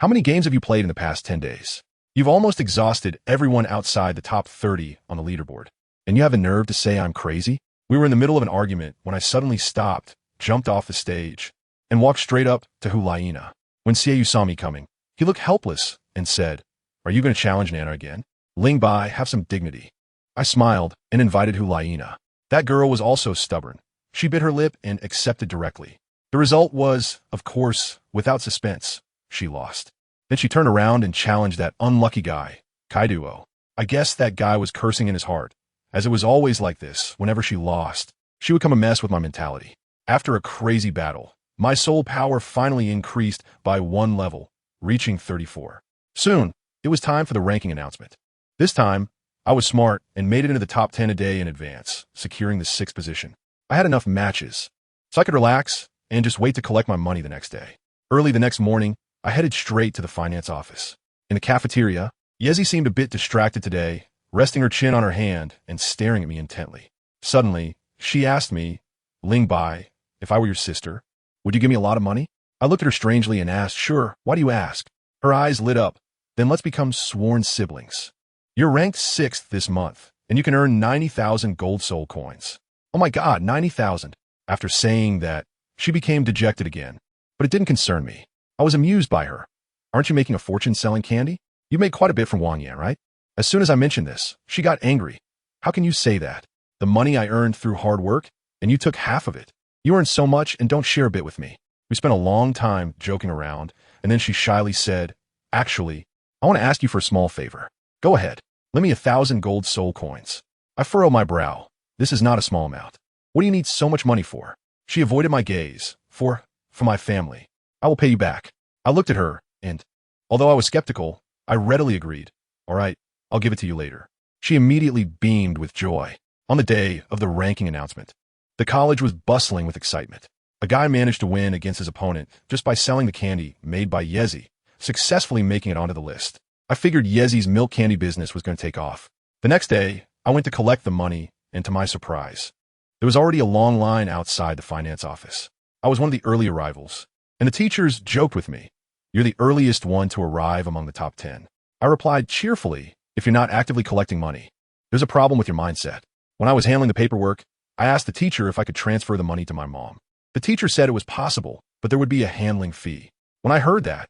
How many games have you played in the past 10 days? You've almost exhausted everyone outside the top 30 on the leaderboard. And you have the nerve to say I'm crazy? We were in the middle of an argument when I suddenly stopped, jumped off the stage, and walked straight up to Hulaina. When Xiaoyu saw me coming, he looked helpless and said, "Are you going to challenge Nana again? Ling Bai, have some dignity." I smiled and invited Hulaina. That girl was also stubborn. She bit her lip and accepted directly. The result was, of course, without suspense, she lost. Then she turned around and challenged that unlucky guy, Kaiduo. I guess that guy was cursing in his heart, as it was always like this. Whenever she lost, she would come a mess with my mentality. After a crazy battle, my soul power finally increased by 1 level, reaching 34. Soon, it was time for the ranking announcement. This time, I was smart and made it into the top 10 a day in advance, securing the 6th position. I had enough matches, so I could relax and just wait to collect my money the next day. Early the next morning, I headed straight to the finance office. In the cafeteria, Yezi seemed a bit distracted today, resting her chin on her hand and staring at me intently. Suddenly, she asked me, "Ling Bai, if I were your sister, would you give me a lot of money?" I looked at her strangely and asked, "Sure, why do you ask?" Her eyes lit up. "Then let's become sworn siblings. You're ranked 6th this month, and you can earn 90,000 gold soul coins." Oh my God, 90,000. After saying that, she became dejected again. But it didn't concern me. I was amused by her. "Aren't you making a fortune selling candy? You made quite a bit from Wangyan, right?" As soon as I mentioned this, she got angry. "How can you say that? The money I earned through hard work, and you took half of it. You earn so much and don't share a bit with me." We spent a long time joking around, and then she shyly said, "Actually, I want to ask you for a small favor. Go ahead. Lend me 1,000 gold soul coins." I furrowed my brow. This is not a small amount. What do you need so much money for? She avoided my gaze. For my family. I will pay you back." I looked at her, and, although I was skeptical, I readily agreed. "All right, I'll give it to you later." She immediately beamed with joy. On the day of the ranking announcement, the college was bustling with excitement. A guy managed to win against his opponent just by selling the candy made by Yezi, successfully making it onto the list. I figured Yezi's milk candy business was going to take off. The next day, I went to collect the money, and to my surprise, there was already a long line outside the finance office. I was one of the early arrivals, and the teachers joked with me, "You're the earliest one to arrive among the top 10. I replied cheerfully, "If you're not actively collecting money, there's a problem with your mindset." When I was handling the paperwork, I asked the teacher if I could transfer the money to my mom. The teacher said it was possible, but there would be a handling fee. When I heard that,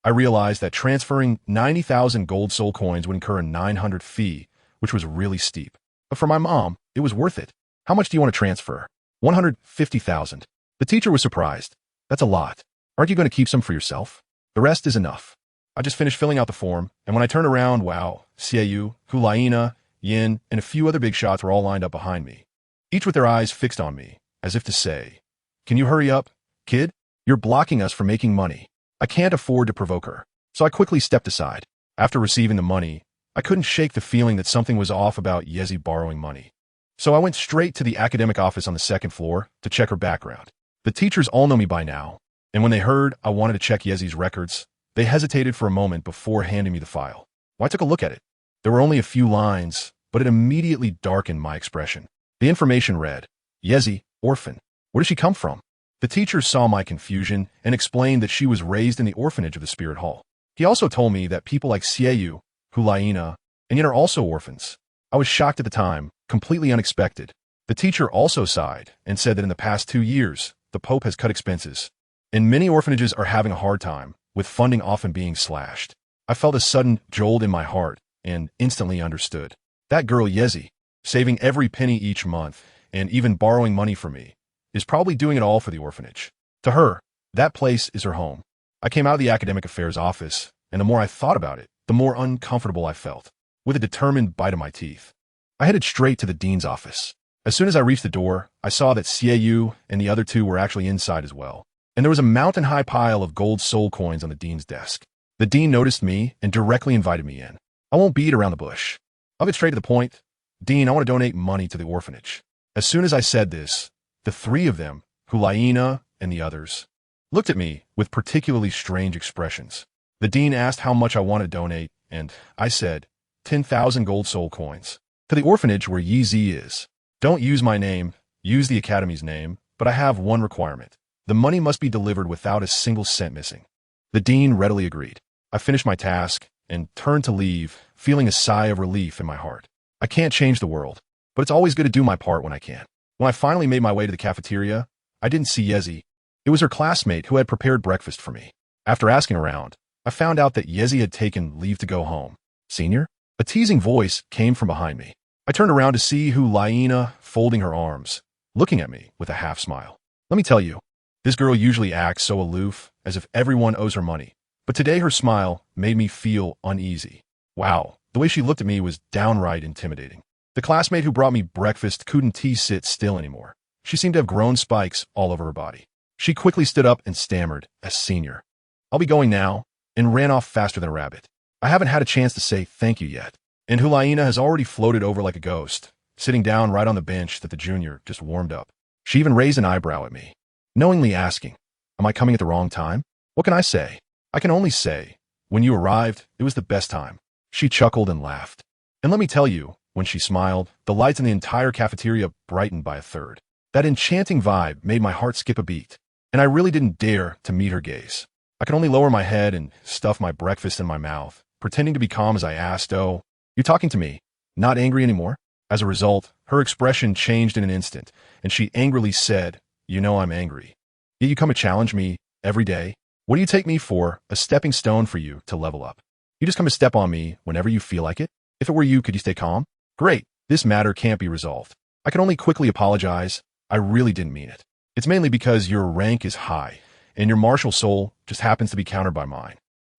I realized that transferring 90,000 gold soul coins would incur a 900 fee, which was really steep. But for my mom, it was worth it. "How much do you want to transfer?" 150,000. The teacher was surprised. "That's a lot. Aren't you going to keep some for yourself? The rest is enough." I just finished filling out the form, and when I turned around, wow, Xiaoyu, Hulaina, Yin, and a few other big shots were all lined up behind me, each with their eyes fixed on me, as if to say, "Can you hurry up, kid? You're blocking us from making money." I can't afford to provoke her, so I quickly stepped aside. After receiving the money, I couldn't shake the feeling that something was off about Yezi borrowing money. So I went straight to the academic office on the 2nd floor to check her background. The teachers all know me by now, and when they heard I wanted to check Yezi's records, they hesitated for a moment before handing me the file. Well, I took a look at it. There were only a few lines, but it immediately darkened my expression. The information read, "Yezi, orphan. Where does she come from?" The teacher saw my confusion and explained that she was raised in the orphanage of the Spirit Hall. He also told me that people like Xiaoyu, Hulaina, and Yin are also orphans. I was shocked at the time, completely unexpected. The teacher also sighed and said that in the past 2 years, the Pope has cut expenses, and many orphanages are having a hard time, with funding often being slashed. I felt a sudden jolt in my heart and instantly understood. That girl Yezi, saving every penny each month and even borrowing money from me, is probably doing it all for the orphanage. To her, that place is her home. I came out of the academic affairs office, and the more I thought about it, the more uncomfortable I felt. With a determined bite of my teeth, I headed straight to the dean's office. As soon as I reached the door, I saw that Xiaoyu and the other two were actually inside as well, and there was a mountain-high pile of gold soul coins on the dean's desk. The dean noticed me and directly invited me in. I won't beat around the bush. I'll get straight to the point. Dean, I want to donate money to the orphanage. As soon as I said this, the three of them, Hulaina and the others, looked at me with particularly strange expressions. The dean asked how much I wanted to donate, and I said, 10,000 gold soul coins. To the orphanage where Yi Zi is. Don't use my name, use the academy's name, but I have one requirement. The money must be delivered without a single cent missing. The dean readily agreed. I finished my task and turned to leave, feeling a sigh of relief in my heart. I can't change the world, but it's always good to do my part when I can. When I finally made my way to the cafeteria, I didn't see Yezi. It was her classmate who had prepared breakfast for me. After asking around, I found out that Yezi had taken leave to go home. Senior? A teasing voice came from behind me. I turned around to see Hulaina folding her arms, looking at me with a half smile. Let me tell you, this girl usually acts so aloof, as if everyone owes her money. But today her smile made me feel uneasy. Wow, the way she looked at me was downright intimidating. The classmate who brought me breakfast couldn't sit still anymore. She seemed to have grown spikes all over her body. She quickly stood up and stammered, as senior. I'll be going now, and ran off faster than a rabbit. I haven't had a chance to say thank you yet. And Hulaina has already floated over like a ghost, sitting down right on the bench that the junior just warmed up. She even raised an eyebrow at me, knowingly asking, am I coming at the wrong time? What can I say? I can only say, when you arrived, it was the best time. She chuckled and laughed. And let me tell you, when she smiled, the lights in the entire cafeteria brightened by a third. That enchanting vibe made my heart skip a beat, and I really didn't dare to meet her gaze. I could only lower my head and stuff my breakfast in my mouth, pretending to be calm as I asked, oh, you talking to me? Not angry anymore? As a result, her expression changed in an instant, and she angrily said, you know I'm angry. Yet you come to challenge me every day? What do you take me for, a stepping stone for you to level up? You just come to step on me whenever you feel like it? If it were you, could you stay calm? Great, this matter can't be resolved. I can only quickly apologize. I really didn't mean it. It's mainly because your rank is high, and your martial soul just happens to be countered by mine.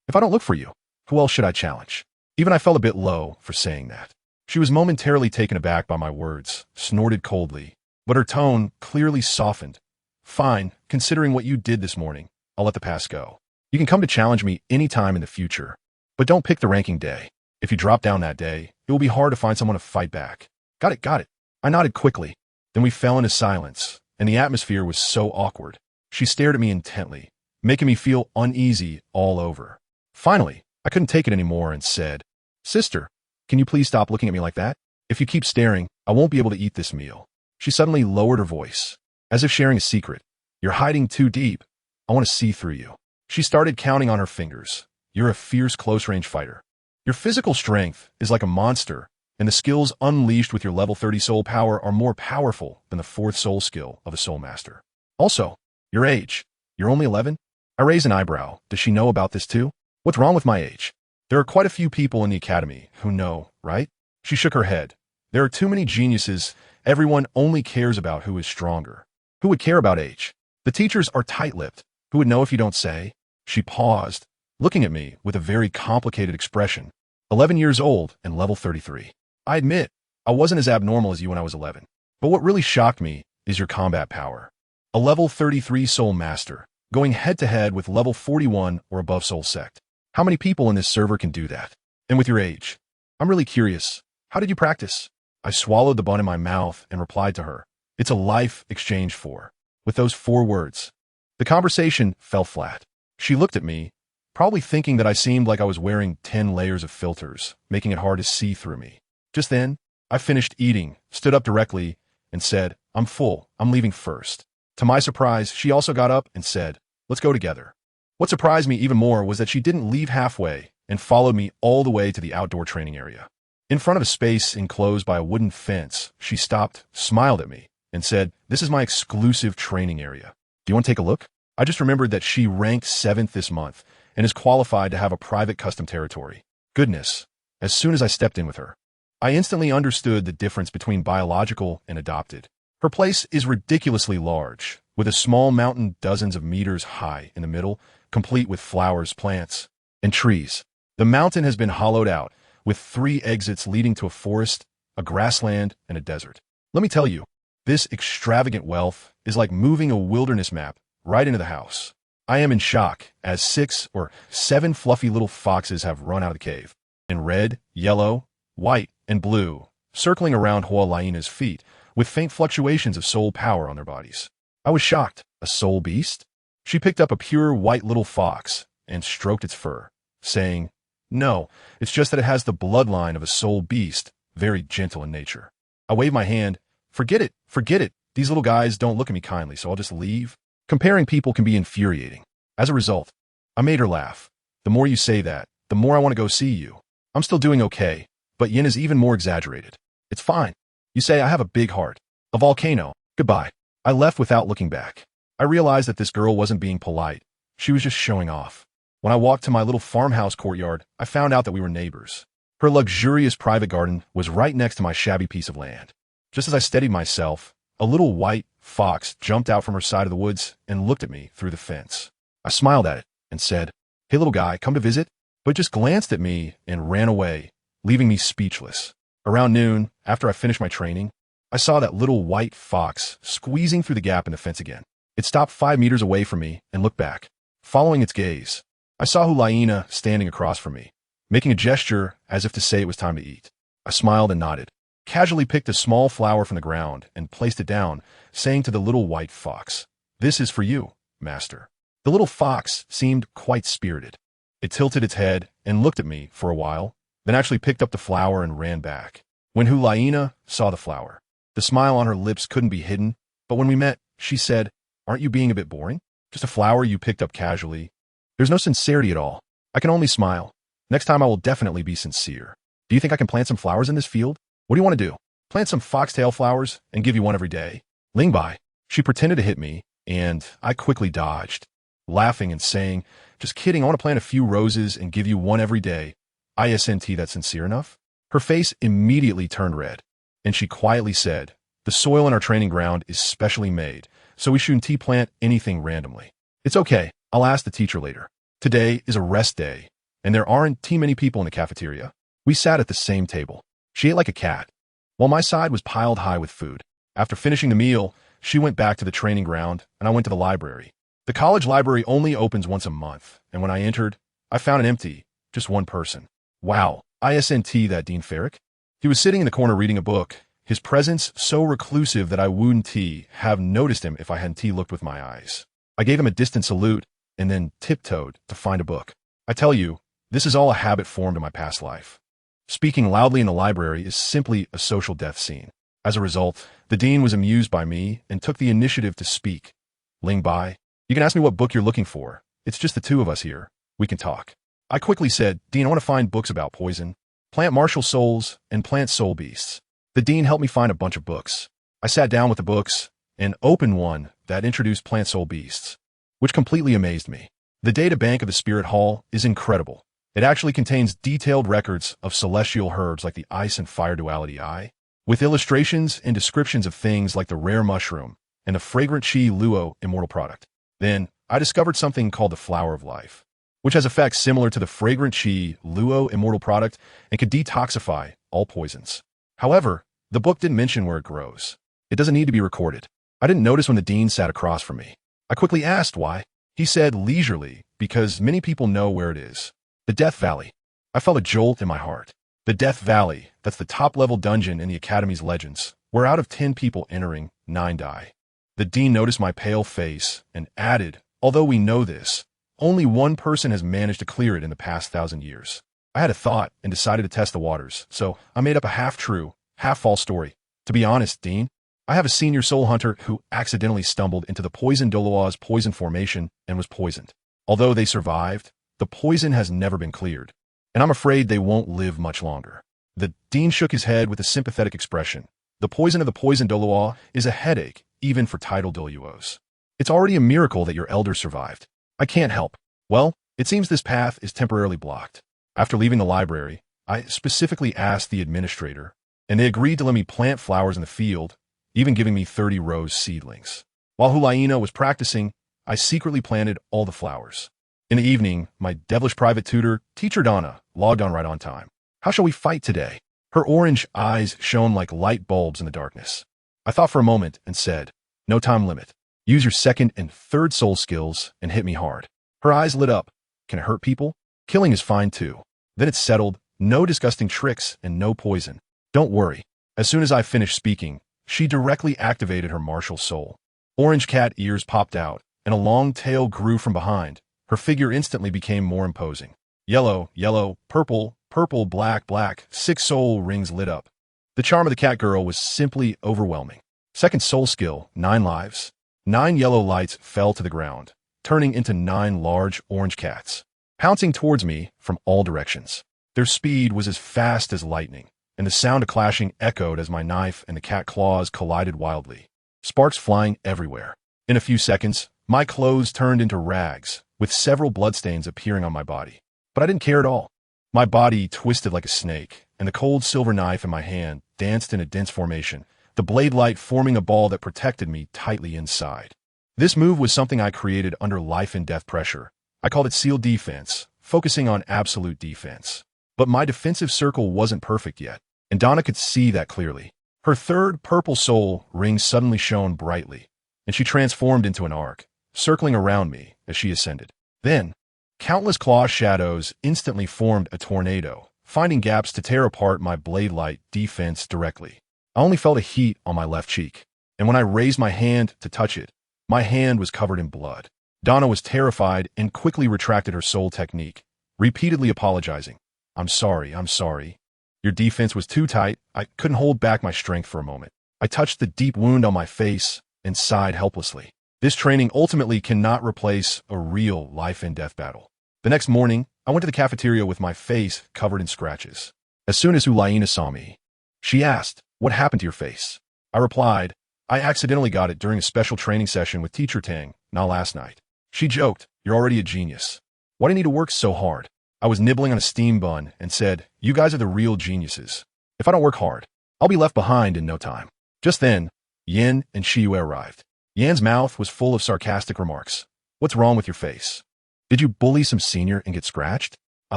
If I don't look for you, who else should I challenge? Even I felt a bit low for saying that. She was momentarily taken aback by my words, snorted coldly, but her tone clearly softened. Fine, considering what you did this morning, I'll let the past go. You can come to challenge me any time in the future, but don't pick the ranking day. If you drop down that day, it will be hard to find someone to fight back. Got it, got it. I nodded quickly. Then we fell into silence, and the atmosphere was so awkward. She stared at me intently, making me feel uneasy all over. Finally, I couldn't take it anymore and said, Sister, can you please stop looking at me like that? If you keep staring, I won't be able to eat this meal. She suddenly lowered her voice, as if sharing a secret. You're hiding too deep. I want to see through you. She started counting on her fingers. You're a fierce close-range fighter. Your physical strength is like a monster, and the skills unleashed with your level 30 soul power are more powerful than the 4th soul skill of a soul master. Also, your age. You're only 11? I raised an eyebrow. Does she know about this too? What's wrong with my age? There are quite a few people in the academy who know, right? She shook her head. There are too many geniuses. Everyone only cares about who is stronger. Who would care about age? The teachers are tight-lipped. Who would know if you don't say? She paused, looking at me with a very complicated expression. 11 years old and level 33. I admit, I wasn't as abnormal as you when I was 11. But what really shocked me is your combat power. A level 33 soul master, going head-to-head with level 41 or above soul sect. How many people in this server can do that? And with your age? I'm really curious. How did you practice? I swallowed the bun in my mouth and replied to her. It's a life exchange for. With those 4 words. The conversation fell flat. She looked at me, probably thinking that I seemed like I was wearing 10 layers of filters, making it hard to see through me. Just then, I finished eating, stood up directly, and said, I'm full. I'm leaving first. To my surprise, she also got up and said, let's go together. What surprised me even more was that she didn't leave halfway and followed me all the way to the outdoor training area. In front of a space enclosed by a wooden fence, she stopped, smiled at me, and said, "This is my exclusive training area. Do you want to take a look?" I just remembered that she ranked 7th this month and is qualified to have a private custom territory. Goodness. As soon as I stepped in with her, I instantly understood the difference between biological and adopted. Her place is ridiculously large, with a small mountain dozens of meters high in the middle, complete with flowers, plants, and trees. The mountain has been hollowed out, with 3 exits leading to a forest, a grassland, and a desert. Let me tell you, this extravagant wealth is like moving a wilderness map right into the house. I am in shock as 6 or 7 fluffy little foxes have run out of the cave, in red, yellow, white, and blue, circling around AuraIntimid's feet with faint fluctuations of soul power on their bodies. I was shocked. A soul beast? She picked up a pure white little fox and stroked its fur, saying, "No, it's just that it has the bloodline of a soul beast, very gentle in nature." I waved my hand. Forget it. These little guys don't look at me kindly, so I'll just leave." Comparing people can be infuriating. As a result, I made her laugh. "The more you say that, the more I want to go see you. I'm still doing okay, but Yin is even more exaggerated. It's fine. You say I have a big heart. A volcano. Goodbye." I left without looking back. I realized that this girl wasn't being polite. She was just showing off. When I walked to my little farmhouse courtyard, I found out that we were neighbors. Her luxurious private garden was right next to my shabby piece of land. Just as I steadied myself, a little white fox jumped out from her side of the woods and looked at me through the fence. I smiled at it and said, "Hey little guy, come to visit?" But it just glanced at me and ran away, leaving me speechless. Around noon, after I finished my training, I saw that little white fox squeezing through the gap in the fence again. It stopped 5 meters away from me and looked back. Following its gaze, I saw AuraIntimid standing across from me, making a gesture as if to say it was time to eat. I smiled and nodded, casually picked a small flower from the ground and placed it down, saying to the little white fox, "This is for you, master." The little fox seemed quite spirited. It tilted its head and looked at me for a while, then actually picked up the flower and ran back. When AuraIntimid saw the flower, the smile on her lips couldn't be hidden, but when we met, she said, "Aren't you being a bit boring? Just a flower you picked up casually. There's no sincerity at all." I can only smile. Next time I will definitely be sincere. "Do you think I can plant some flowers in this field? What do you want to do? Plant some foxtail flowers and give you one every day?" Ling Bai. She pretended to hit me, and I quickly dodged, laughing and saying, "Just kidding, I want to plant a few roses and give you one every day. Isn't that sincere enough?" Her face immediately turned red, and she quietly said, "The soil in our training ground is specially made, so we shouldn't plant anything randomly." "It's okay, I'll ask the teacher later. Today is a rest day, and there aren't too many people in the cafeteria." We sat at the same table. She ate like a cat, while my side was piled high with food. After finishing the meal, she went back to the training ground, and I went to the library. The college library only opens once a month, and when I entered, I found it empty, just one person. Wow, isn't that Dean Ferrick? He was sitting in the corner reading a book, his presence so reclusive that I wouldn't have noticed him if I hadn't looked with my eyes. I gave him a distant salute, and then tiptoed to find a book. I tell you, this is all a habit formed in my past life. Speaking loudly in the library is simply a social death scene. As a result, the dean was amused by me and took the initiative to speak. "Ling Bai, you can ask me what book you're looking for. It's just the two of us here. We can talk." I quickly said, "Dean, I want to find books about poison, plant martial souls, and plant soul beasts." The dean helped me find a bunch of books. I sat down with the books and opened one that introduced plant soul beasts, which completely amazed me. The data bank of the Spirit Hall is incredible. It actually contains detailed records of celestial herbs like the ice and fire duality eye, with illustrations and descriptions of things like the rare mushroom and the fragrant Chi Luo immortal product. Then, I discovered something called the flower of life, which has effects similar to the fragrant Chi Luo immortal product and can detoxify all poisons. However, the book didn't mention where it grows. It doesn't need to be recorded. I didn't notice when the dean sat across from me. I quickly asked why. He said leisurely, because many people know where it is. The Death Valley. I felt a jolt in my heart. The Death Valley, that's the top-level dungeon in the Academy's legends, where out of 10 people entering, 9 die. The dean noticed my pale face and added, "Although we know this, only one person has managed to clear it in the past 1,000 years." I had a thought and decided to test the waters, so I made up a half-true, half-false story. "To be honest, Dean, I have a senior soul hunter who accidentally stumbled into the poison Doloa's poison formation and was poisoned. Although they survived, the poison has never been cleared, and I'm afraid they won't live much longer." The dean shook his head with a sympathetic expression. The poison of the poisoned Doluo is a headache, even for title Doluos. It's already a miracle that your elder survived. I can't help. Well, it seems this path is temporarily blocked. After leaving the library, I specifically asked the administrator, and they agreed to let me plant flowers in the field, even giving me 30 rose seedlings. While Hulaina was practicing, I secretly planted all the flowers. In the evening, my devilish private tutor, TeacherDonna, logged on right on time. How shall we fight today? Her orange eyes shone like light bulbs in the darkness. I thought for a moment and said, no time limit. Use your second and third soul skills and hit me hard. Her eyes lit up. Can it hurt people? Killing is fine too. Then it settled. No disgusting tricks and no poison. Don't worry. As soon as I finished speaking, she directly activated her martial soul. Orange cat ears popped out, and a long tail grew from behind. Her figure instantly became more imposing. Yellow, yellow, purple, purple, black, black, 6 soul rings lit up. The charm of the cat girl was simply overwhelming. Second soul skill, 9 lives. 9 yellow lights fell to the ground, turning into 9 large orange cats, pouncing towards me from all directions. Their speed was as fast as lightning, and the sound of clashing echoed as my knife and the cat claws collided wildly, sparks flying everywhere. In a few seconds, my clothes turned into rags, with several bloodstains appearing on my body. But I didn't care at all. My body twisted like a snake, and the cold silver knife in my hand danced in a dense formation, the blade light forming a ball that protected me tightly inside. This move was something I created under life and death pressure. I called it sealed defense, focusing on absolute defense. But my defensive circle wasn't perfect yet, and Donna could see that clearly. Her third purple soul ring suddenly shone brightly, and she transformed into an arc, circling around me as she ascended. Then, countless claw shadows instantly formed a tornado, finding gaps to tear apart my blade light defense directly. I only felt a heat on my left cheek, and when I raised my hand to touch it, my hand was covered in blood. Donna was terrified and quickly retracted her soul technique, repeatedly apologizing. I'm sorry. Your defense was too tight. I couldn't hold back my strength for a moment. I touched the deep wound on my face and sighed helplessly. This training ultimately cannot replace a real life and death battle. The next morning, I went to the cafeteria with my face covered in scratches. As soon as Hulaina saw me, she asked, what happened to your face? I replied, I accidentally got it during a special training session with Teacher Tang, not last night. She joked, you're already a genius. Why do you need to work so hard? I was nibbling on a steam bun and said, you guys are the real geniuses. If I don't work hard, I'll be left behind in no time. Just then, Yin and Shiyue arrived. Yan's mouth was full of sarcastic remarks. What's wrong with your face? Did you bully some senior and get scratched? I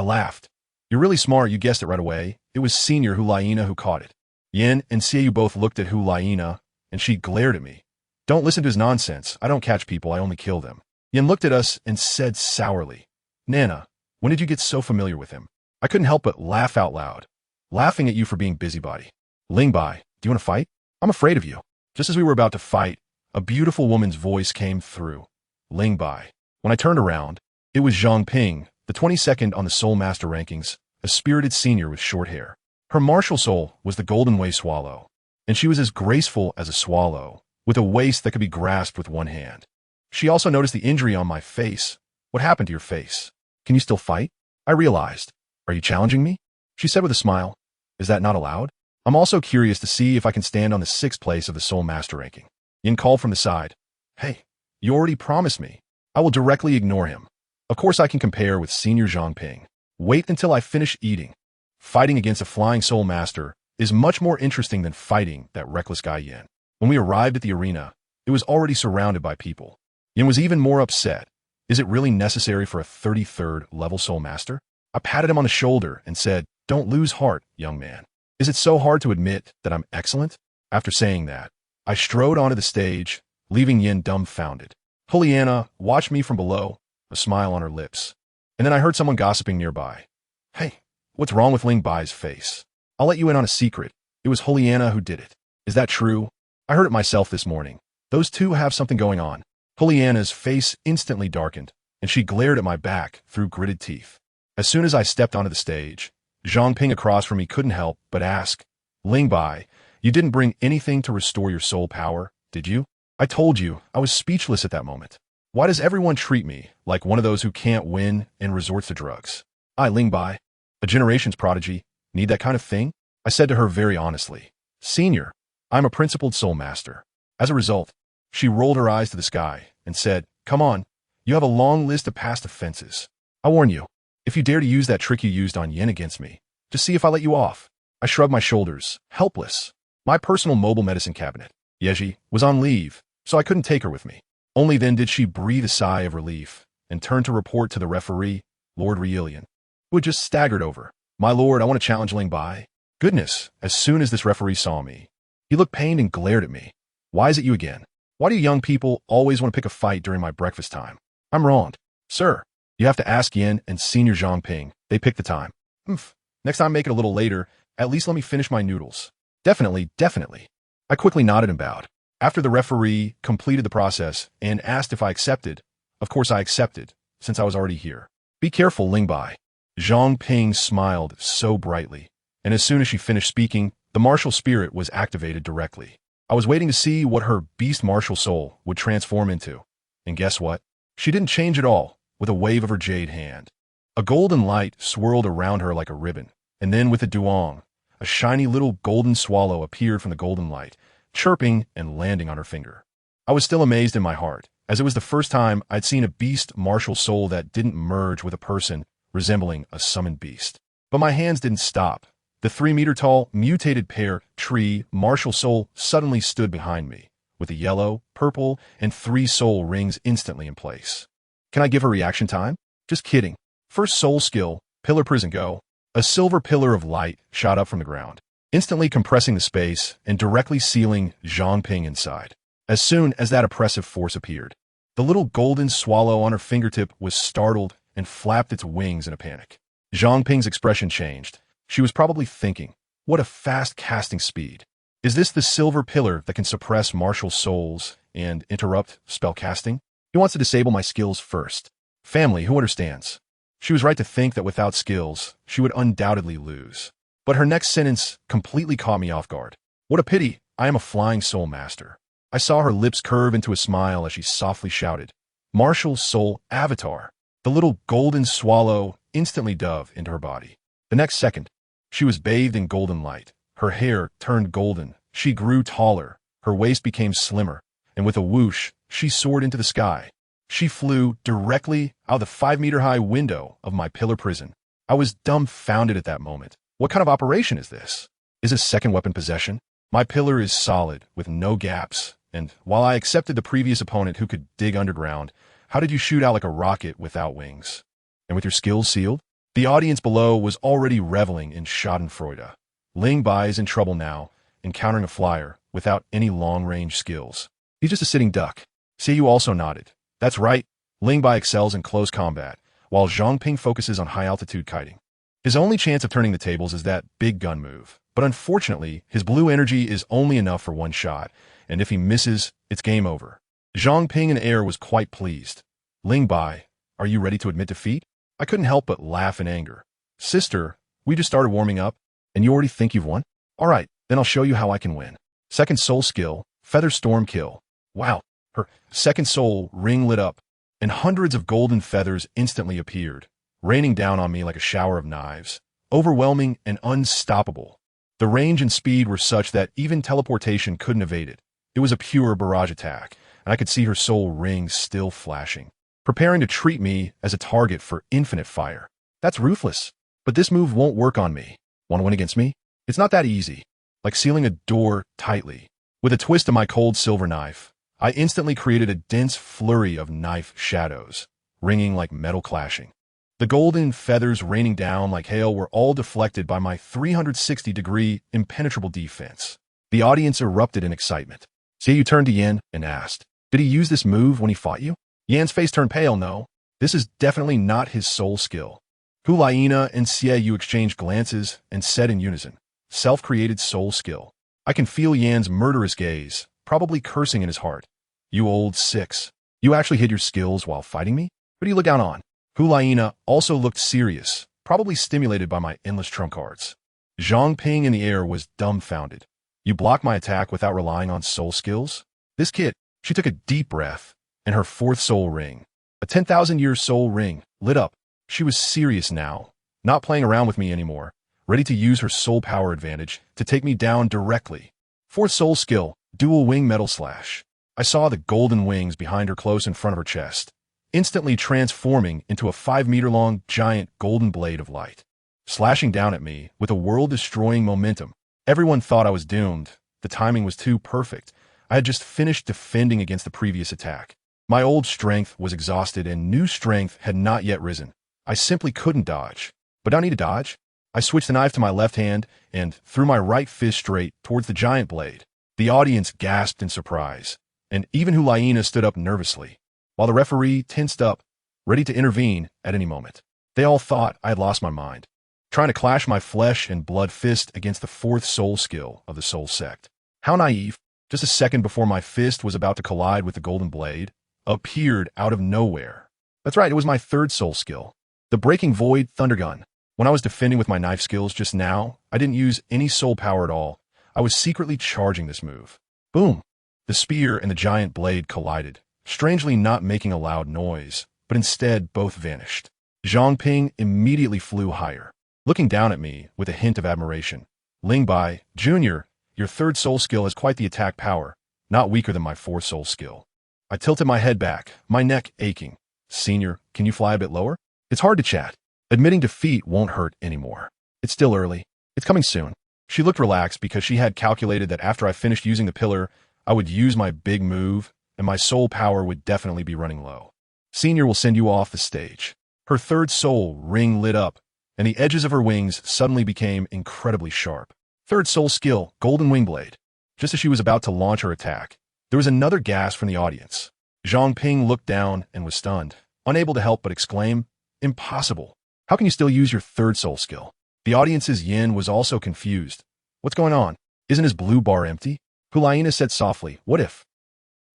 laughed. You're really smart, you guessed it right away. It was senior Hulaina who caught it. Yin and Xiyu both looked at Hulaina, and she glared at me. Don't listen to his nonsense. I don't catch people, I only kill them. Yin looked at us and said sourly, Nana, when did you get so familiar with him? I couldn't help but laugh out loud, laughing at you for being busybody. Lingbai, do you want to fight? I'm afraid of you. Just as we were about to fight, a beautiful woman's voice came through. Lingbai. When I turned around, it was Zhang Ping, the 22nd on the Soul Master rankings, a spirited senior with short hair. Her martial soul was the Golden Way Swallow, and she was as graceful as a swallow, with a waist that could be grasped with one hand. She also noticed the injury on my face. What happened to your face? Can you still fight? I realized. Are you challenging me? She said with a smile. Is that not allowed? I'm also curious to see if I can stand on the 6th place of the Soul Master ranking. Yin called from the side. Hey, you already promised me. I will directly ignore him. Of course I can compare with Senior Zhang Ping. Wait until I finish eating. Fighting against a flying Soul Master is much more interesting than fighting that reckless guy Yin. When we arrived at the arena, it was already surrounded by people. Yin was even more upset. Is it really necessary for a 33rd level Soul Master? I patted him on the shoulder and said, don't lose heart, young man. Is it so hard to admit that I'm excellent? After saying that, I strode onto the stage, leaving Yin dumbfounded. Juliana watched me from below, a smile on her lips. And then I heard someone gossiping nearby. Hey, what's wrong with Ling Bai's face? I'll let you in on a secret. It was Juliana who did it. Is that true? I heard it myself this morning. Those two have something going on. Juliana's face instantly darkened, and she glared at my back through gritted teeth. As soon as I stepped onto the stage, Zhang Ping across from me couldn't help but ask, Ling Bai, you didn't bring anything to restore your soul power, did you? I told you, I was speechless at that moment. Why does everyone treat me like one of those who can't win and resorts to drugs? I, Ling Bai, a generation's prodigy, need that kind of thing? I said to her very honestly, "Senior, I'm a principled soul master." As a result, she rolled her eyes to the sky and said, "Come on, you have a long list of past offenses. I warn you, if you dare to use that trick you used on Yin against me, just see if I let you off." I shrugged my shoulders, helpless. My personal mobile medicine cabinet, Yeji, was on leave, so I couldn't take her with me. Only then did she breathe a sigh of relief and turn to report to the referee, Lord Reilian, who had just staggered over. "My lord, I want to challenge Ling Bai." Goodness, as soon as this referee saw me, he looked pained and glared at me. "Why is it you again? Why do young people always want to pick a fight during my breakfast time?" "I'm wronged. Sir, you have to ask Yin and Senior Zhangping. They pick the time." "Humph. Next time make it a little later. At least let me finish my noodles." "Definitely, definitely." I quickly nodded and bowed. After the referee completed the process and asked if I accepted, of course I accepted, since I was already here. "Be careful, Ling Bai." Zhangping smiled so brightly, and as soon as she finished speaking, the martial spirit was activated directly. I was waiting to see what her beast martial soul would transform into. And guess what? She didn't change at all, with a wave of her jade hand. A golden light swirled around her like a ribbon, and then with a duong, a shiny little golden swallow appeared from the golden light, chirping and landing on her finger. I was still amazed in my heart, as it was the first time I'd seen a beast martial soul that didn't merge with a person resembling a summoned beast. But my hands didn't stop. The 3-meter-tall, mutated pear tree martial soul suddenly stood behind me, with a yellow, purple, and 3 soul rings instantly in place. Can I give her reaction time? Just kidding. First soul skill, pillar prison go. A silver pillar of light shot up from the ground, instantly compressing the space and directly sealing Zhangping inside. As soon as that oppressive force appeared, the little golden swallow on her fingertip was startled and flapped its wings in a panic. Zhangping's expression changed. She was probably thinking, what a fast casting speed. Is this the silver pillar that can suppress martial souls and interrupt spell casting? He wants to disable my skills first. Family, who understands? She was right to think that without skills, she would undoubtedly lose. But her next sentence completely caught me off guard. What a pity, I am a flying soul master. I saw her lips curve into a smile as she softly shouted, "Martial Soul Avatar." The little golden swallow instantly dove into her body. The next second, she was bathed in golden light. Her hair turned golden. She grew taller. Her waist became slimmer. And with a whoosh, she soared into the sky. She flew directly out the 5-meter-high window of my pillar prison. I was dumbfounded at that moment. What kind of operation is this? Is this second weapon possession? My pillar is solid, with no gaps. And while I accepted the previous opponent who could dig underground, how did you shoot out like a rocket without wings? And with your skills sealed? The audience below was already reveling in schadenfreude. Ling Bai is in trouble now, encountering a flyer without any long-range skills. He's just a sitting duck. Seiyu also nodded. That's right, Ling Bai excels in close combat, while Zhangping focuses on high-altitude kiting. His only chance of turning the tables is that big gun move. But unfortunately, his blue energy is only enough for one shot, and if he misses, it's game over. Zhangping in air was quite pleased. Ling Bai, are you ready to admit defeat? I couldn't help but laugh in anger. Sister, we just started warming up, and you already think you've won? All right, then I'll show you how I can win. Second soul skill, Feather Storm Kill. Wow, her second soul ring lit up, and hundreds of golden feathers instantly appeared, raining down on me like a shower of knives, overwhelming and unstoppable. The range and speed were such that even teleportation couldn't evade it. It was a pure barrage attack, and I could see her soul rings still flashing, preparing to treat me as a target for infinite fire. That's ruthless, but this move won't work on me. Want to win against me? It's not that easy. Like sealing a door tightly. With a twist of my cold silver knife, I instantly created a dense flurry of knife shadows, ringing like metal clashing. The golden feathers raining down like hail were all deflected by my 360-degree impenetrable defense. The audience erupted in excitement. Seiyu turned to Yan and asked, did he use this move when he fought you? Yan's face turned pale. No, this is definitely not his soul skill. Hulaina and Seiyu exchanged glances and said in unison, self-created soul skill. I can feel Yan's murderous gaze, probably cursing in his heart. You old six. You actually hid your skills while fighting me? Who do you look down on? Hulaina also looked serious, probably stimulated by my endless trump cards. Zhangping in the air was dumbfounded. You blocked my attack without relying on soul skills? This kid, she took a deep breath, and her fourth soul ring, a 10,000-year soul ring, lit up. She was serious now, not playing around with me anymore, ready to use her soul power advantage to take me down directly. Fourth soul skill, dual wing metal slash. I saw the golden wings behind her close in front of her chest, instantly transforming into a 5-meter-long giant golden blade of light, slashing down at me with a world-destroying momentum. Everyone thought I was doomed. The timing was too perfect. I had just finished defending against the previous attack. My old strength was exhausted and new strength had not yet risen. I simply couldn't dodge. But I need to dodge. I switched the knife to my left hand and threw my right fist straight towards the giant blade. The audience gasped in surprise, and even Hulaina stood up nervously, while the referee tensed up, ready to intervene at any moment. They all thought I had lost my mind, trying to clash my flesh and blood fist against the fourth soul skill of the soul sect. How naive! Just a second before my fist was about to collide with the golden blade, appeared out of nowhere. That's right, it was my third soul skill, the Breaking Void Thunder Gun. When I was defending with my knife skills just now, I didn't use any soul power at all. I was secretly charging this move. Boom! The spear and the giant blade collided, strangely not making a loud noise, but instead both vanished. Zhongping immediately flew higher, looking down at me with a hint of admiration. Lingbai, Jr., your third soul skill has quite the attack power, not weaker than my fourth soul skill. I tilted my head back, my neck aching. Senior, can you fly a bit lower? It's hard to chat. Admitting defeat won't hurt anymore. It's still early. It's coming soon. She looked relaxed because she had calculated that after I finished using the pillar, I would use my big move, and my soul power would definitely be running low. Senior will send you off the stage. Her third soul ring lit up, and the edges of her wings suddenly became incredibly sharp. Third soul skill, Golden Wing Blade. Just as she was about to launch her attack, there was another gasp from the audience. Zhongping looked down and was stunned, unable to help but exclaim, "Impossible! How can you still use your third soul skill?" The audience's yin was also confused. What's going on? Isn't his blue bar empty? Hulaina said softly, "What if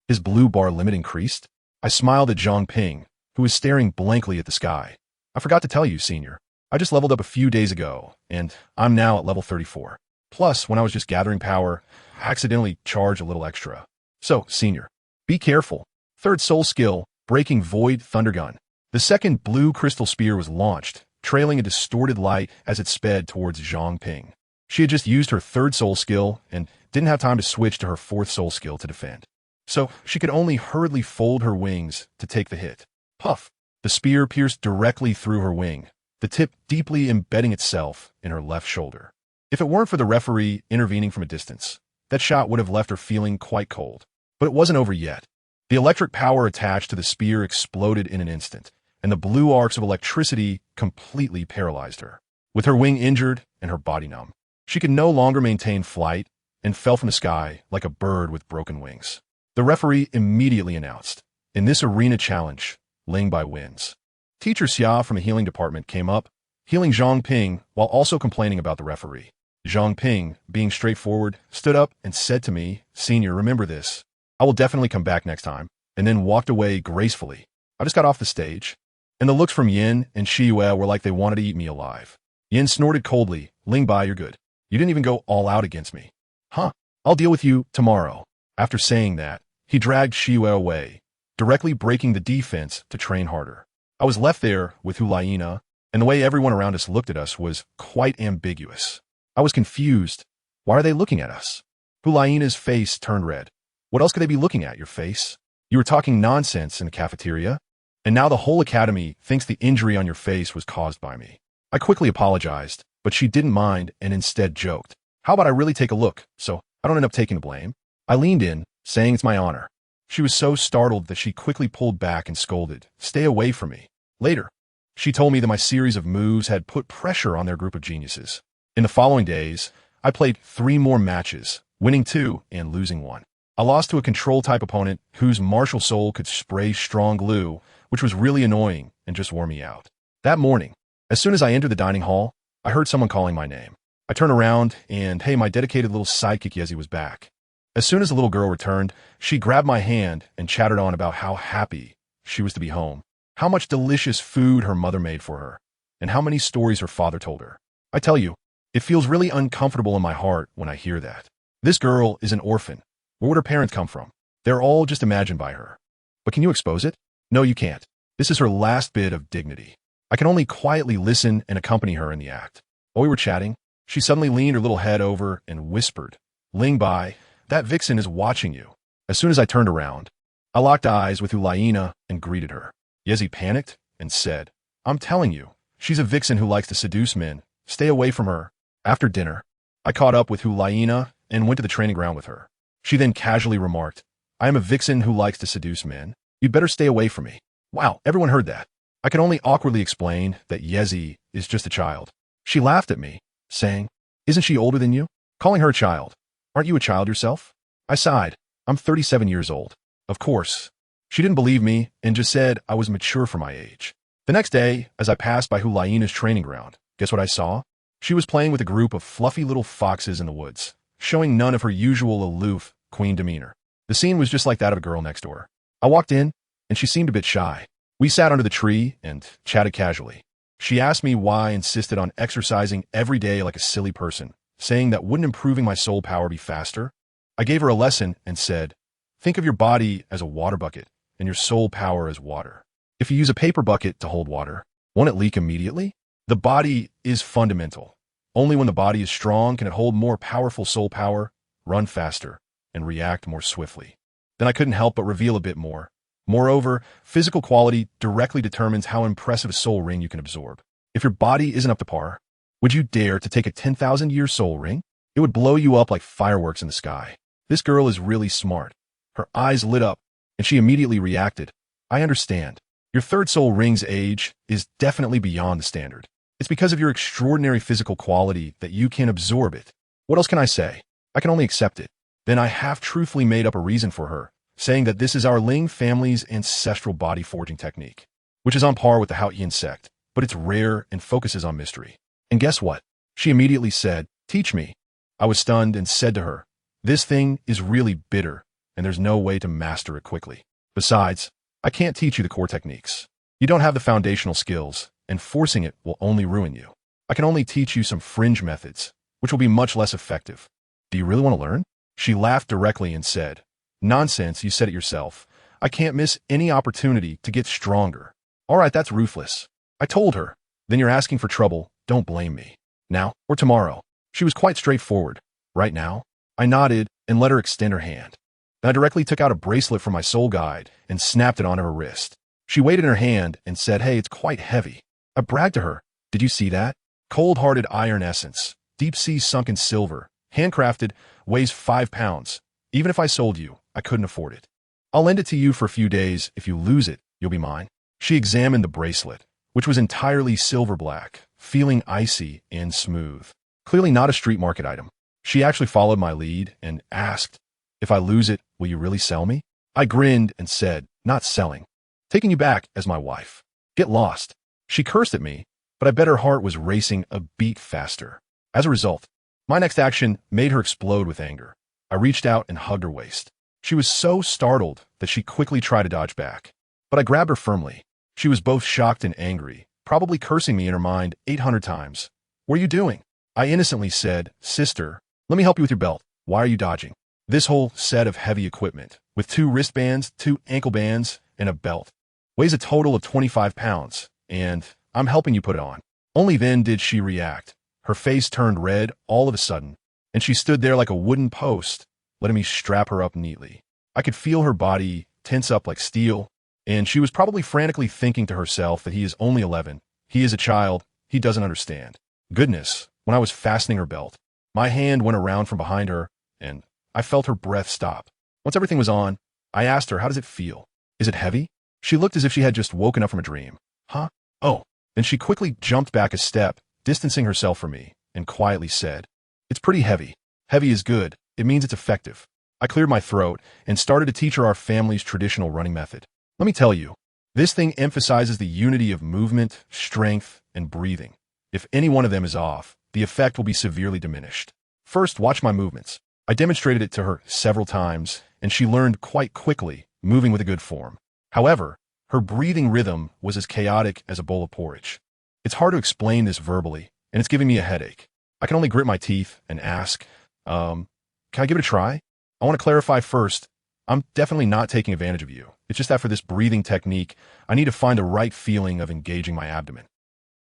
his blue bar limit increased?" I smiled at Zhongping, who was staring blankly at the sky. "I forgot to tell you, Senior. I just leveled up a few days ago, and I'm now at level 34. Plus, when I was just gathering power, I accidentally charged a little extra. So, Senior, be careful." Third soul skill, Breaking Void Thunder Gun. The second blue crystal spear was launched, trailing a distorted light as it sped towards Zhongping. She had just used her third soul skill and didn't have time to switch to her fourth soul skill to defend. So she could only hurriedly fold her wings to take the hit. Puff! The spear pierced directly through her wing, the tip deeply embedding itself in her left shoulder. If it weren't for the referee intervening from a distance, that shot would have left her feeling quite cold. But it wasn't over yet. The electric power attached to the spear exploded in an instant, and the blue arcs of electricity completely paralyzed her. With her wing injured and her body numb, she could no longer maintain flight and fell from the sky like a bird with broken wings. The referee immediately announced, "In this arena challenge, Lingbai wins." Teacher Xia from the healing department came up, healing Zhongping while also complaining about the referee. Zhongping, being straightforward, stood up and said to me, "Senior, remember this. I will definitely come back next time," and then walked away gracefully. I just got off the stage, and the looks from Yin and Shiyue were like they wanted to eat me alive. Yin snorted coldly, "Lingbai, you're good. You didn't even go all out against me." "Huh, I'll deal with you tomorrow." After saying that, he dragged Shiyue away, directly breaking the defense to train harder. I was left there with Hulaina, and the way everyone around us looked at us was quite ambiguous. I was confused. Why are they looking at us? Hulaina's face turned red. What else could they be looking at, your face? You were talking nonsense in the cafeteria, and now the whole academy thinks the injury on your face was caused by me. I quickly apologized, but she didn't mind and instead joked, "How about I really take a look, so I don't end up taking the blame?" I leaned in, saying it's my honor. She was so startled that she quickly pulled back and scolded, "Stay away from me." Later, she told me that my series of moves had put pressure on their group of geniuses. In the following days, I played 3 more matches, winning 2 and losing 1. I lost to a control-type opponent whose martial soul could spray strong glue, which was really annoying and just wore me out. That morning, as soon as I entered the dining hall, I heard someone calling my name. I turned around and, hey, my dedicated little sidekick Yezi was back. As soon as the little girl returned, she grabbed my hand and chattered on about how happy she was to be home, how much delicious food her mother made for her, and how many stories her father told her. I tell you, it feels really uncomfortable in my heart when I hear that. This girl is an orphan. Where would her parents come from? They're all just imagined by her. But can you expose it? No, you can't. This is her last bit of dignity. I can only quietly listen and accompany her in the act. While we were chatting, She suddenly leaned her little head over and whispered, "Ling Bai, that vixen is watching you." As soon as I turned around, I locked eyes with Hulaina and greeted her. Yezi panicked and said, "I'm telling you, she's a vixen who likes to seduce men. Stay away from her." After dinner, I caught up with Hulaina and went to the training ground with her. She then casually remarked, "I am a vixen who likes to seduce men. You'd better stay away from me." Wow, everyone heard that. I could only awkwardly explain that Yezi is just a child. She laughed at me, saying, "Isn't she older than you?" Calling her a child. "Aren't you a child yourself?" I sighed. "I'm 37 years old." Of course. She didn't believe me and just said I was mature for my age. The next day, as I passed by Hulaina's training ground, guess what I saw? She was playing with a group of fluffy little foxes in the woods, showing none of her usual aloof, queen demeanor. The scene was just like that of a girl next door. I walked in, and she seemed a bit shy. We sat under the tree and chatted casually. She asked me why I insisted on exercising every day like a silly person, saying that wouldn't improving my soul power be faster? I gave her a lesson and said, think of your body as a water bucket and your soul power as water. If you use a paper bucket to hold water, won't it leak immediately? The body is fundamental. Only when the body is strong can it hold more powerful soul power, run faster, and react more swiftly. Then I couldn't help but reveal a bit more. Moreover, physical quality directly determines how impressive a soul ring you can absorb. If your body isn't up to par, would you dare to take a 10,000-year soul ring? It would blow you up like fireworks in the sky. This girl is really smart. Her eyes lit up, and she immediately reacted. I understand. Your third soul ring's age is definitely beyond the standard. It's because of your extraordinary physical quality that you can absorb it. What else can I say? I can only accept it. Then I half-truthfully made up a reason for her, saying that this is our Ling family's ancestral body forging technique, which is on par with the Hao insect, but it's rare and focuses on mystery. And guess what? She immediately said, teach me. I was stunned and said to her, this thing is really bitter, and there's no way to master it quickly. Besides, I can't teach you the core techniques. You don't have the foundational skills, and forcing it will only ruin you. I can only teach you some fringe methods, which will be much less effective. Do you really want to learn? She laughed directly and said, nonsense, you said it yourself. I can't miss any opportunity to get stronger. All right, that's ruthless. I told her. Then you're asking for trouble. Don't blame me. Now or tomorrow. She was quite straightforward. Right now? I nodded and let her extend her hand. Then I directly took out a bracelet from my soul guide and snapped it onto her wrist. She weighed it in her hand and said, hey, it's quite heavy. I bragged to her. Did you see that? Cold-hearted iron essence, deep-sea sunken silver, handcrafted, weighs 5 pounds. Even if I sold you, I couldn't afford it. I'll lend it to you for a few days. If you lose it, you'll be mine. She examined the bracelet, which was entirely silver black, feeling icy and smooth. Clearly not a street market item. She actually followed my lead and asked, if I lose it, will you really sell me? I grinned and said, not selling. Taking you back as my wife. Get lost. She cursed at me, but I bet her heart was racing a beat faster. As a result, my next action made her explode with anger. I reached out and hugged her waist. She was so startled that she quickly tried to dodge back. But I grabbed her firmly. She was both shocked and angry, probably cursing me in her mind 800 times. What are you doing? I innocently said, sister, let me help you with your belt. Why are you dodging? This whole set of heavy equipment, with 2 wristbands, 2 ankle bands, and a belt, weighs a total of 25 pounds, and I'm helping you put it on. Only then did she react. Her face turned red all of a sudden, and she stood there like a wooden post, letting me strap her up neatly. I could feel her body tense up like steel, and she was probably frantically thinking to herself that he is only 11. He is a child. He doesn't understand. Goodness, when I was fastening her belt, my hand went around from behind her, and I felt her breath stop. Once everything was on, I asked her, how does it feel? Is it heavy? She looked as if she had just woken up from a dream. Huh? Oh. Then she quickly jumped back a step, distancing herself from me, and quietly said, it's pretty heavy. Heavy is good. It means it's effective. I cleared my throat and started to teach her our family's traditional running method. Let me tell you, this thing emphasizes the unity of movement, strength, and breathing. If any one of them is off, the effect will be severely diminished. First, watch my movements. I demonstrated it to her several times, and she learned quite quickly, moving with a good form. However, her breathing rhythm was as chaotic as a bowl of porridge. It's hard to explain this verbally, and it's giving me a headache. I can only grit my teeth and ask, can I give it a try? I want to clarify first, I'm definitely not taking advantage of you. It's just that for this breathing technique, I need to find the right feeling of engaging my abdomen.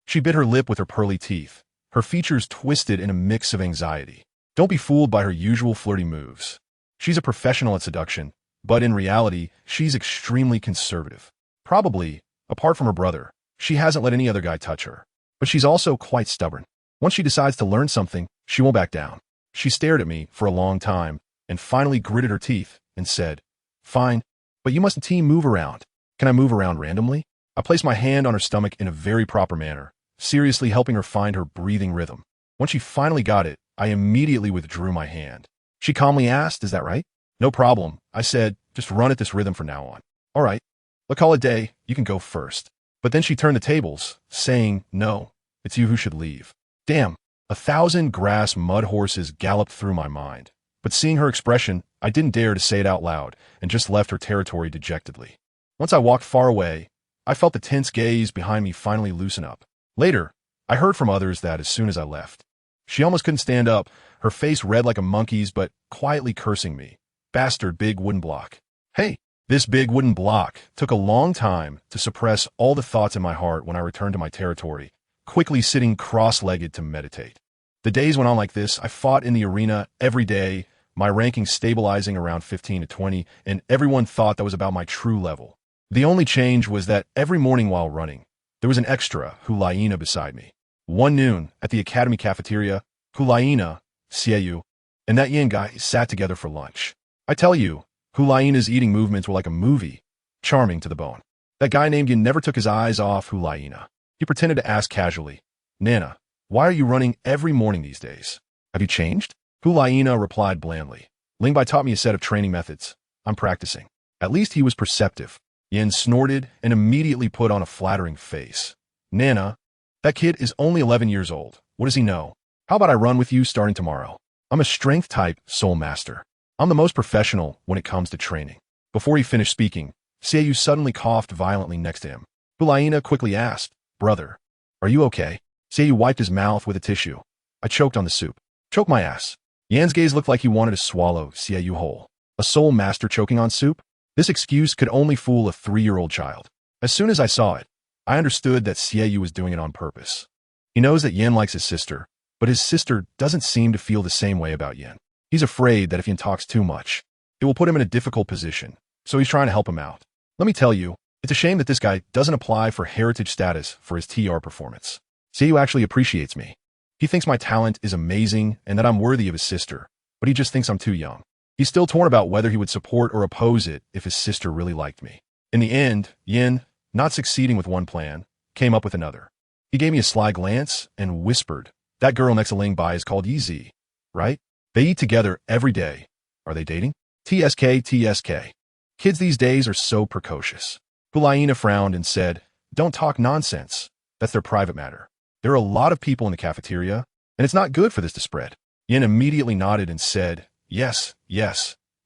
She bit her lip with her pearly teeth, her features twisted in a mix of anxiety. Don't be fooled by her usual flirty moves. She's a professional at seduction, but in reality, she's extremely conservative. Probably, apart from her brother, she hasn't let any other guy touch her. But she's also quite stubborn. Once she decides to learn something, she won't back down. She stared at me for a long time and finally gritted her teeth and said, "Fine, but you mustn't move around." "Can I move around randomly?" I placed my hand on her stomach in a very proper manner, seriously helping her find her breathing rhythm. When she finally got it, I immediately withdrew my hand. She calmly asked, "Is that right?" "No problem," I said, "just run at this rhythm from now on." "All right, let's call it a day, you can go first." But then she turned the tables, saying, "No, it's you who should leave." Damn, 1,000 grass mud horses galloped through my mind. But seeing her expression, I didn't dare to say it out loud and just left her territory dejectedly. Once I walked far away, I felt the tense gaze behind me finally loosen up. Later, I heard from others that as soon as I left, she almost couldn't stand up, her face red like a monkey's but quietly cursing me. "Bastard big wooden block." Hey, this big wooden block took a long time to suppress all the thoughts in my heart when I returned to my territory, quickly sitting cross-legged to meditate. The days went on like this. I fought in the arena every day, my ranking stabilizing around 15 to 20, and everyone thought that was about my true level. The only change was that every morning while running, there was an extra Hulaina beside me. One noon, at the academy cafeteria, Hulaina, Sieyu, and that Yin guy sat together for lunch. I tell you, Hulaina's eating movements were like a movie, charming to the bone. That guy named Yin never took his eyes off Hulaina. He pretended to ask casually, "Nana, why are you running every morning these days? Have you changed?" Hulaina replied blandly, "Lingbai taught me a set of training methods. I'm practicing." At least he was perceptive. Yin snorted and immediately put on a flattering face. "Nana, that kid is only 11 years old. What does he know? How about I run with you starting tomorrow? I'm a strength-type soul master. I'm the most professional when it comes to training." Before he finished speaking, Seiyu suddenly coughed violently next to him. Hulaina quickly asked, "Brother, are you okay?" Seiyu wiped his mouth with a tissue. "I choked on the soup." "Choke my ass." Yan's gaze looked like he wanted to swallow Seiyu whole. A soul master choking on soup? This excuse could only fool a 3-year-old child. As soon as I saw it, I understood that Seiyu was doing it on purpose. He knows that Yin likes his sister, but his sister doesn't seem to feel the same way about Yin. He's afraid that if Yin talks too much, it will put him in a difficult position, so he's trying to help him out. Let me tell you, it's a shame that this guy doesn't apply for heritage status for his TR performance. Seiyu actually appreciates me. He thinks my talent is amazing and that I'm worthy of his sister, but he just thinks I'm too young. He's still torn about whether he would support or oppose it if his sister really liked me. In the end, Yin, not succeeding with one plan, came up with another. He gave me a sly glance and whispered, "That girl next to Ling Bai is called Yizi, right? They eat together every day. Are they dating?" TSK, TSK. Kids these days are so precocious. Hulaina frowned and said, "Don't talk nonsense. That's their private matter. There are a lot of people in the cafeteria, and it's not good for this to spread." Yin immediately nodded and said, Yes,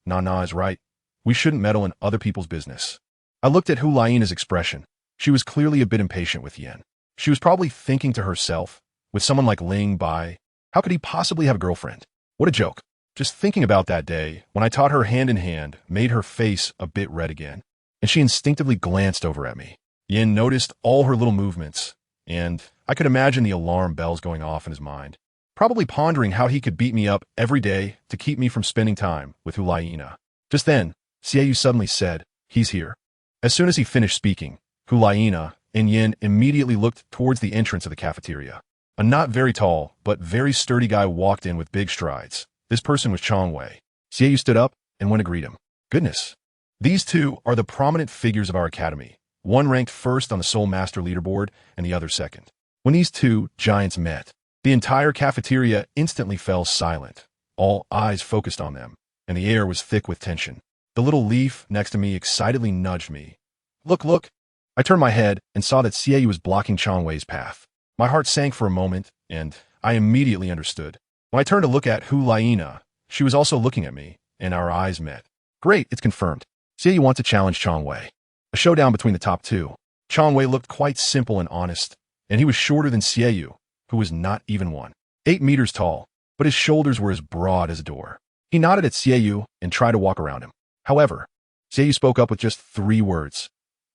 Nana is right. We shouldn't meddle in other people's business." I looked at Hulaina's expression. She was clearly a bit impatient with Yin. She was probably thinking to herself, with someone like Ling Bai, how could he possibly have a girlfriend? What a joke. Just thinking about that day, when I taught her hand in hand, made her face a bit red again, and she instinctively glanced over at me. Yin noticed all her little movements, and I could imagine the alarm bells going off in his mind, probably pondering how he could beat me up every day to keep me from spending time with Hulaina. Just then, Seiyu suddenly said, "He's here." As soon as he finished speaking, Hulaina and Yin immediately looked towards the entrance of the cafeteria. A not very tall, but very sturdy guy walked in with big strides. This person was Chong Wei. Seiyu stood up and went to greet him. Goodness. These two are the prominent figures of our academy. One ranked first on the Soul Master leaderboard and the other second. When these two giants met, the entire cafeteria instantly fell silent. All eyes focused on them, and the air was thick with tension. The little leaf next to me excitedly nudged me. Look. I turned my head and saw that Seiyu was blocking Chong Wei's path. My heart sank for a moment, and I immediately understood. When I turned to look at Hulaina, she was also looking at me, and our eyes met. Great, it's confirmed. Seiyu wants to challenge Chong Wei. A showdown between the top two. Chong Wei looked quite simple and honest, and he was shorter than Seiyu, who was not even 8 meters tall, but his shoulders were as broad as a door. He nodded at Seiyu and tried to walk around him. However, Seiyu spoke up with just 3 words.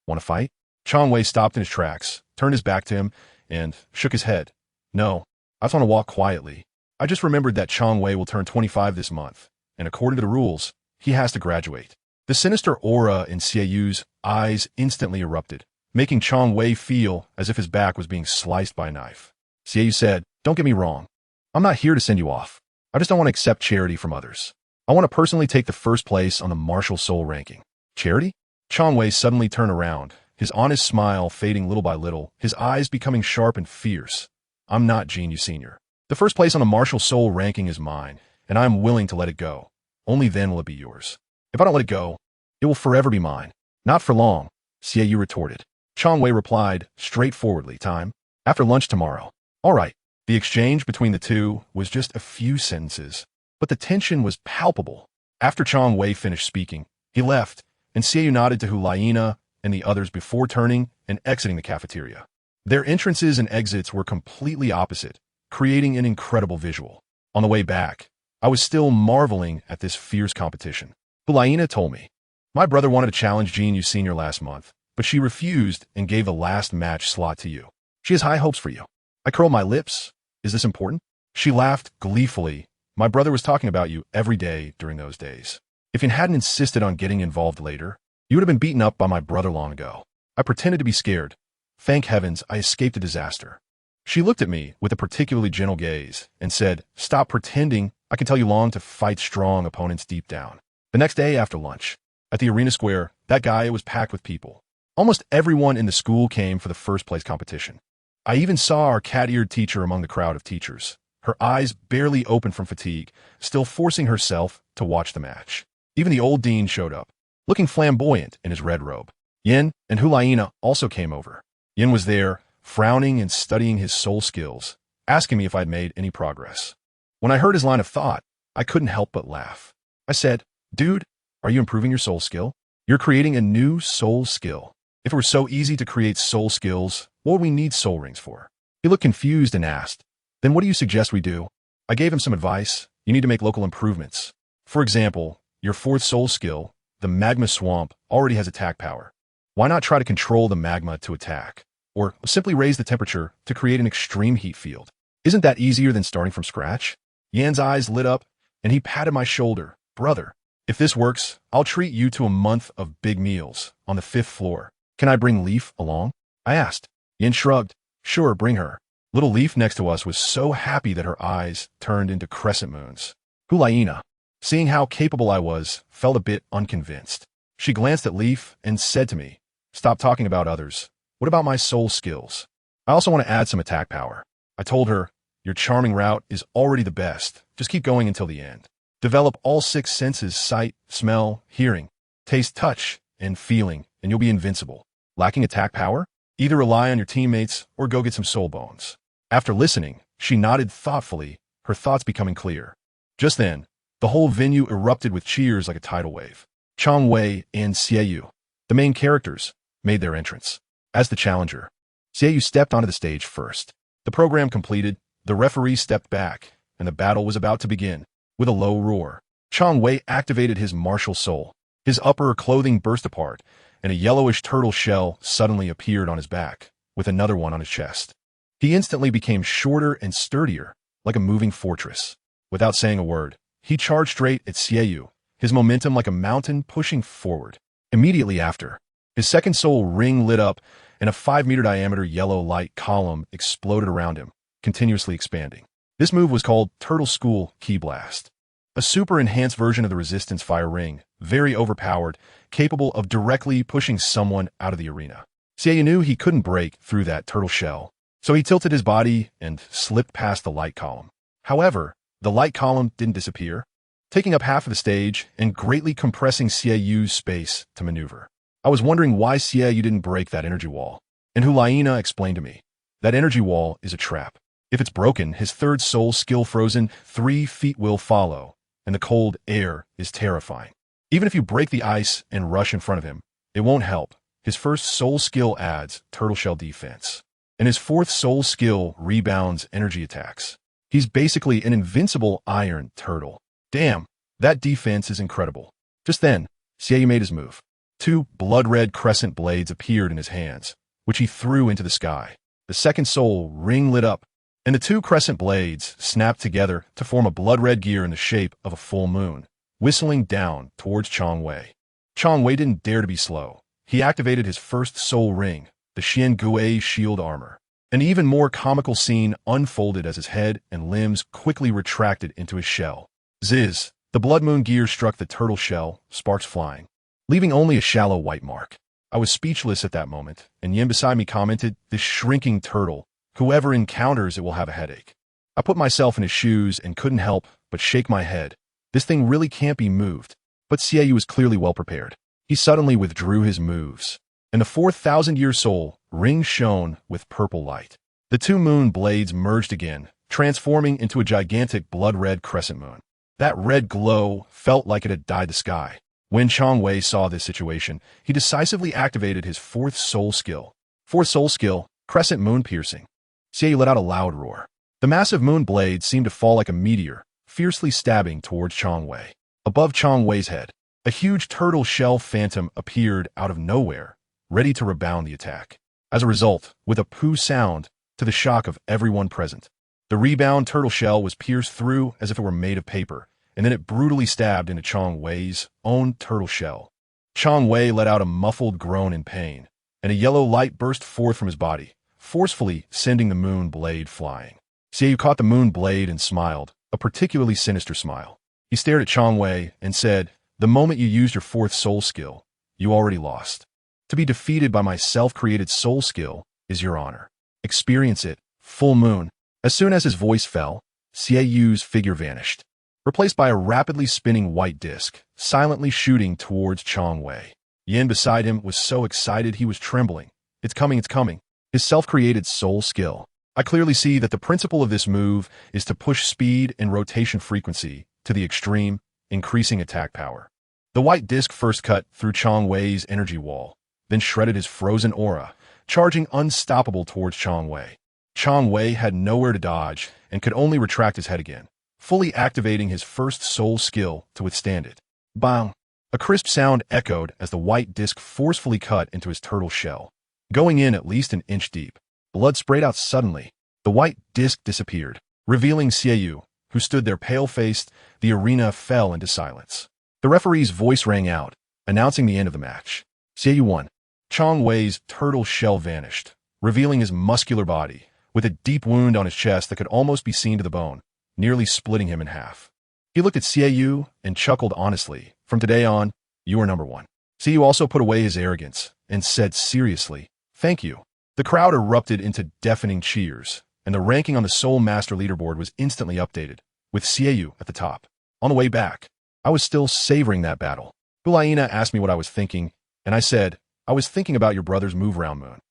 "Want to fight?" Chong Wei stopped in his tracks, turned his back to him, and shook his head. "No, I was on a walk quietly. I just remembered that Chong Wei will turn 25 this month, and according to the rules, he has to graduate. The sinister aura in Xieyu's eyes instantly erupted, making Chong Wei feel as if his back was being sliced by a knife. Xieyu said, "Don't get me wrong. I'm not here to send you off. I just don't want to accept charity from others. I want to personally take the first place on the martial soul ranking." Charity? Chong Wei suddenly turned around, his honest smile fading little by little, his eyes becoming sharp and fierce. "I'm not Jin Yu Sr. The first place on the martial soul ranking is mine, and I am willing to let it go. Only then will it be yours. If I don't let it go, it will forever be mine." "Not for long," Xieyue retorted. Chong Wei replied straightforwardly, "Time? After lunch tomorrow." "All right." The exchange between the two was just a few sentences, but the tension was palpable. After Chong Wei finished speaking, he left, and Xieyue nodded to Hulaina and the others before turning and exiting the cafeteria. Their entrances and exits were completely opposite, creating an incredible visual. On the way back, I was still marveling at this fierce competition. Hulaina told me, "My brother wanted to challenge Jin Yu Sr. last month, but she refused and gave the last match slot to you. She has high hopes for you." I curled my lips. "Is this important?" She laughed gleefully. "My brother was talking about you every day during those days. If you hadn't insisted on getting involved later, you would have been beaten up by my brother long ago." I pretended to be scared. Thank heavens I escaped a disaster. She looked at me with a particularly gentle gaze and said, "Stop pretending. I can tell you long to fight strong opponents deep down." The next day after lunch, at the arena square, that guy was packed with people. Almost everyone in the school came for the first place competition. I even saw our cat-eared teacher among the crowd of teachers, her eyes barely open from fatigue, still forcing herself to watch the match. Even the old dean showed up, looking flamboyant in his red robe. Yin and Hulaina also came over. Yin was there, frowning and studying his soul skills, asking me if I'd made any progress. When I heard his line of thought, I couldn't help but laugh. I said, "Dude, are you improving your soul skill? You're creating a new soul skill. If it were so easy to create soul skills, what would we need soul rings for?" He looked confused and asked, "Then what do you suggest we do?" I gave him some advice. "You need to make local improvements. For example, your fourth soul skill, the magma swamp, already has attack power. Why not try to control the magma to attack? Or simply raise the temperature to create an extreme heat field? Isn't that easier than starting from scratch?" Yan's eyes lit up, and he patted my shoulder. "Brother, if this works, I'll treat you to a month of big meals on the 5th floor. Can I bring Leaf along?" I asked. Yin shrugged. "Sure, bring her." Little Leaf next to us was so happy that her eyes turned into crescent moons. Hulaina, seeing how capable I was, felt a bit unconvinced. She glanced at Leaf and said to me, "Stop talking about others. What about my soul skills? I also want to add some attack power." I told her, "Your charming route is already the best. Just keep going until the end. Develop all 6 senses: sight, smell, hearing, taste, touch, and feeling, and you'll be invincible. Lacking attack power? Either rely on your teammates or go get some soul bones." After listening, she nodded thoughtfully, her thoughts becoming clear. Just then, the whole venue erupted with cheers like a tidal wave. Chong Wei and Xieyue, the main characters, made their entrance. As the challenger, Xieyue stepped onto the stage first. The program completed, the referee stepped back, and the battle was about to begin. With a low roar, Chong Wei activated his martial soul. His upper clothing burst apart, and a yellowish turtle shell suddenly appeared on his back, with another one on his chest. He instantly became shorter and sturdier, like a moving fortress. Without saying a word, he charged straight at Xieyue, his momentum like a mountain pushing forward. Immediately after, his second soul ring lit up, and a 5-meter diameter yellow light column exploded around him, continuously expanding. This move was called Turtle School Ki Blast, a super enhanced version of the resistance fire ring, very overpowered, capable of directly pushing someone out of the arena. Xieyue knew he couldn't break through that turtle shell, so he tilted his body and slipped past the light column. However, the light column didn't disappear, taking up half of the stage and greatly compressing Xieyu's space to maneuver. I was wondering why Xieyue didn't break that energy wall, and Hulaina explained to me. That energy wall is a trap. If it's broken, his third soul skill frozen 3 feet will follow, and the cold air is terrifying. Even if you break the ice and rush in front of him, it won't help. His first soul skill adds turtle shell defense, and his fourth soul skill rebounds energy attacks. He's basically an invincible iron turtle. Damn, that defense is incredible. Just then, Xieyue made his move. 2 blood-red crescent blades appeared in his hands, which he threw into the sky. The second soul ring lit up, and the two crescent blades snapped together to form a blood-red gear in the shape of a full moon, whistling down towards Chong Wei. Chong Wei didn't dare to be slow. He activated his first soul ring, the Xian Gui shield armor. An even more comical scene unfolded as his head and limbs quickly retracted into his shell. Ziz! The blood moon gear struck the turtle shell, sparks flying, leaving only a shallow white mark. I was speechless at that moment, and Yin beside me commented, "This shrinking turtle, whoever encounters it will have a headache." I put myself in his shoes and couldn't help but shake my head. This thing really can't be moved. But Xiaoyu was clearly well prepared. He suddenly withdrew his moves, and the 4,000-year soul ring shone with purple light. The two moon blades merged again, transforming into a gigantic blood-red crescent moon. That red glow felt like it had dyed the sky. When Chong Wei saw this situation, he decisively activated his fourth soul skill. Fourth soul skill, crescent moon piercing. Xiaoyu let out a loud roar. The massive moon blade seemed to fall like a meteor, fiercely stabbing towards Chong Wei. Above Chong Wei's head, a huge turtle shell phantom appeared out of nowhere, ready to rebound the attack. As a result, with a poo sound, to the shock of everyone present, the rebound turtle shell was pierced through as if it were made of paper, and then it brutally stabbed into Chong Wei's own turtle shell. Chong Wei let out a muffled groan in pain, and a yellow light burst forth from his body, forcefully sending the moon blade flying. Xiaoyu caught the moon blade and smiled, a particularly sinister smile. He stared at Chong Wei and said, "The moment you used your fourth soul skill, you already lost. To be defeated by my self-created soul skill is your honor. Experience it, full moon." As soon as his voice fell, Xiaoyu's figure vanished, replaced by a rapidly spinning white disc, silently shooting towards Chong Wei. Yin beside him was so excited he was trembling. It's coming, it's coming. His self-created soul skill. I clearly see that the principle of this move is to push speed and rotation frequency to the extreme, increasing attack power. The white disc first cut through Chong Wei's energy wall, then shredded his frozen aura, charging unstoppable towards Chong Wei. Chong Wei had nowhere to dodge and could only retract his head again, fully activating his first soul skill to withstand it. Bang! A crisp sound echoed as the white disc forcefully cut into his turtle shell, going in at least an inch deep. Blood sprayed out suddenly. The white disc disappeared, revealing Xiaoyu, who stood there pale-faced. The arena fell into silence. The referee's voice rang out, announcing the end of the match. Xiaoyu won. Chong Wei's turtle shell vanished, revealing his muscular body, with a deep wound on his chest that could almost be seen to the bone, nearly splitting him in half. He looked at Xiaoyu and chuckled honestly. "From today on, you are number one." Xiaoyu also put away his arrogance and said seriously, "Thank you." The crowd erupted into deafening cheers, and the ranking on the Soul Master leaderboard was instantly updated, with Xiaoyu at the top. On the way back, I was still savoring that battle. Hulaina asked me what I was thinking, and I said, "I was thinking about your brother's move round moon."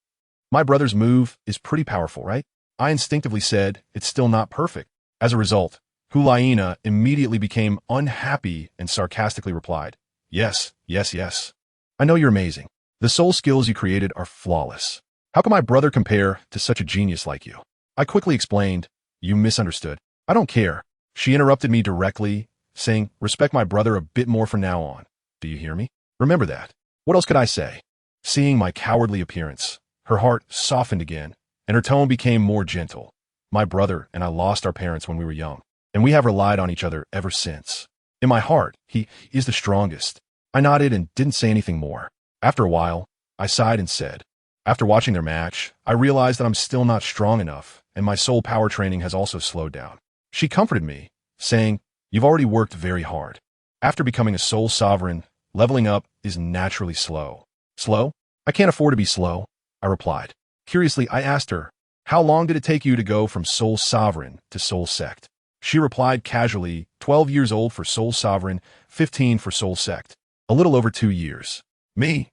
"My brother's move is pretty powerful, right?" I instinctively said, "It's still not perfect." As a result, Hulaina immediately became unhappy and sarcastically replied, "Yes, yes, yes. I know you're amazing. The soul skills you created are flawless. How can my brother compare to such a genius like you?" I quickly explained, "You misunderstood." "I don't care." She interrupted me directly, saying, "Respect my brother a bit more from now on. Do you hear me? Remember that." What else could I say? Seeing my cowardly appearance, her heart softened again, and her tone became more gentle. "My brother and I lost our parents when we were young, and we have relied on each other ever since. In my heart, he is the strongest." I nodded and didn't say anything more. After a while, I sighed and said, "After watching their match, I realized that I'm still not strong enough, and my soul power training has also slowed down." She comforted me, saying, "You've already worked very hard. After becoming a soul sovereign, leveling up is naturally slow." "Slow? I can't afford to be slow," I replied. Curiously, I asked her, "How long did it take you to go from soul sovereign to soul sect?" She replied casually, 12 years old for soul sovereign, 15 for soul sect. A little over 2 years. Me?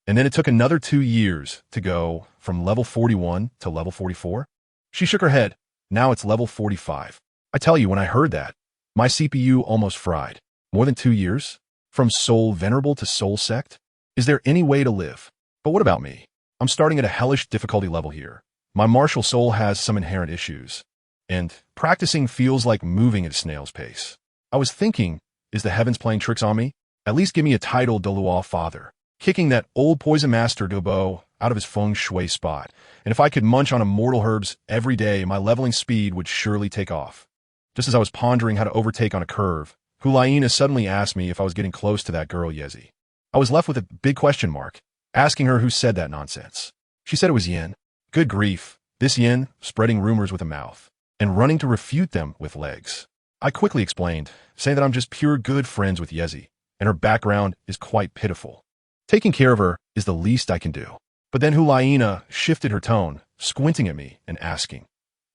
And then it took another 2 years to go from level 41 to level 44? She shook her head. Now it's level 45. I tell you, when I heard that, my CPU almost fried. More than 2 years? From soul venerable to soul sect? Is there any way to live? But what about me? I'm starting at a hellish difficulty level here. My martial soul has some inherent issues, and practicing feels like moving at a snail's pace. I was thinking, is the heavens playing tricks on me? At least give me a title Doluo Father. Kicking that old poison master Dobo out of his feng shui spot, and if I could munch on immortal herbs every day, my leveling speed would surely take off. Just as I was pondering how to overtake on a curve, Hulaina suddenly asked me if I was getting close to that girl Yezi. I was left with a big question mark, asking her who said that nonsense. She said it was Yin. Good grief, this Yin spreading rumors with a mouth, and running to refute them with legs. I quickly explained, saying that I'm just pure good friends with Yezi, and her background is quite pitiful. Taking care of her is the least I can do. But then Hulaina shifted her tone, squinting at me and asking,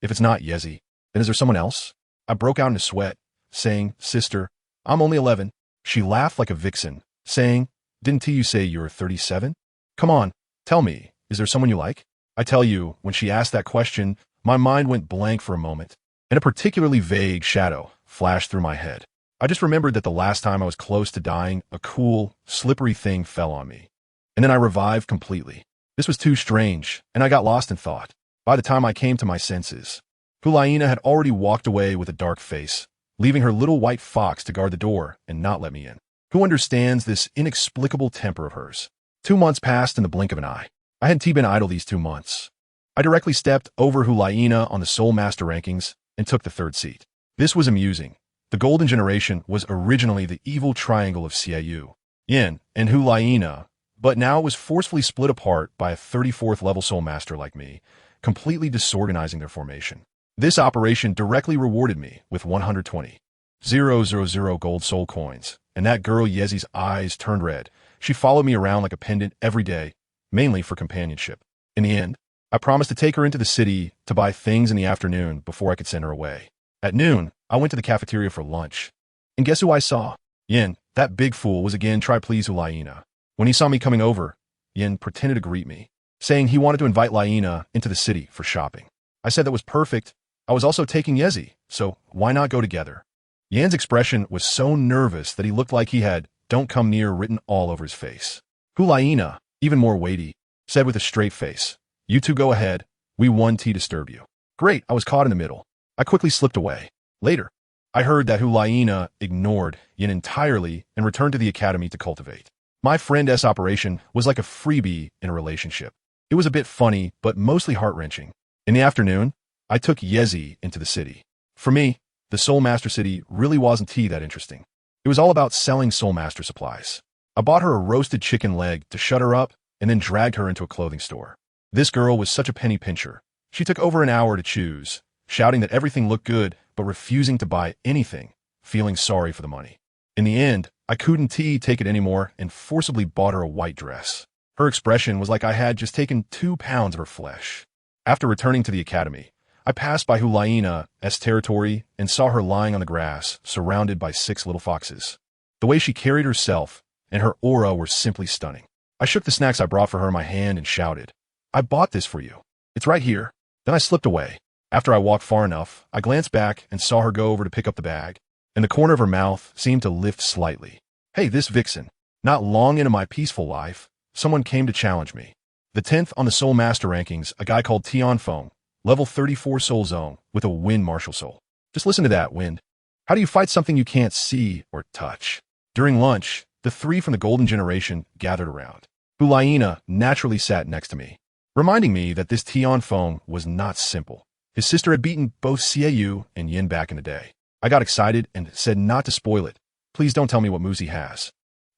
if it's not Yezi, then is there someone else? I broke out into sweat, saying, sister, I'm only 11. She laughed like a vixen, saying, didn't you say you're 37? Come on, tell me, is there someone you like? I tell you, when she asked that question, my mind went blank for a moment, and a particularly vague shadow flashed through my head. I just remembered that the last time I was close to dying, a cool, slippery thing fell on me. And then I revived completely. This was too strange, and I got lost in thought. By the time I came to my senses, Hulaina had already walked away with a dark face, leaving her little white fox to guard the door and not let me in. Who understands this inexplicable temper of hers? 2 months passed in the blink of an eye. I hadn't been idle these 2 months. I directly stepped over Hulaina on the Soul Master rankings and took the 3rd seat. This was amusing. The Golden Generation was originally the evil triangle of Xiaoyu, Yin, and Hulaina, but now it was forcefully split apart by a 34th level Soul Master like me, completely disorganizing their formation. This operation directly rewarded me with 120,000 gold soul coins, and that girl Yezi's eyes turned red. She followed me around like a pendant every day, mainly for companionship. In the end, I promised to take her into the city to buy things in the afternoon before I could send her away. At noon, I went to the cafeteria for lunch. And guess who I saw? Yin, that big fool, was again trying to please Hulaina. When he saw me coming over, Yin pretended to greet me, saying he wanted to invite Laina into the city for shopping. I said that was perfect. I was also taking Yezi, so why not go together? Yin's expression was so nervous that he looked like he had "Don't come near" written all over his face. Hulaina, even more weighty, said with a straight face, you two go ahead, we won't disturb you. Great, I was caught in the middle. I quickly slipped away. Later, I heard that Hulaina ignored Yin entirely and returned to the academy to cultivate. My friend's operation was like a freebie in a relationship. It was a bit funny, but mostly heart-wrenching. In the afternoon, I took Yezi into the city. For me, the Soul Master City really wasn't that interesting. It was all about selling Soul Master supplies. I bought her a roasted chicken leg to shut her up and then dragged her into a clothing store. This girl was such a penny pincher. She took over an hour to choose, shouting that everything looked good, but refusing to buy anything, feeling sorry for the money. In the end, I couldn't take it anymore and forcibly bought her a white dress. Her expression was like I had just taken 2 pounds of her flesh. After returning to the academy, I passed by Hulaina's territory and saw her lying on the grass, surrounded by 6 little foxes. The way she carried herself and her aura were simply stunning. I shook the snacks I brought for her in my hand and shouted, I bought this for you. It's right here. Then I slipped away. After I walked far enough, I glanced back and saw her go over to pick up the bag, and the corner of her mouth seemed to lift slightly. Hey, this vixen. Not long into my peaceful life, someone came to challenge me. The 10th on the Soul Master rankings, a guy called Tianfeng, level 34 Soul Zone, with a Wind Martial Soul. Just listen to that, Wind. How do you fight something you can't see or touch? During lunch, the 3 from the Golden Generation gathered around. Hulaina naturally sat next to me, reminding me that this Tianfeng was not simple. His sister had beaten both Xiaoyu and Yin back in the day. I got excited and said not to spoil it. Please don't tell me what moves he has.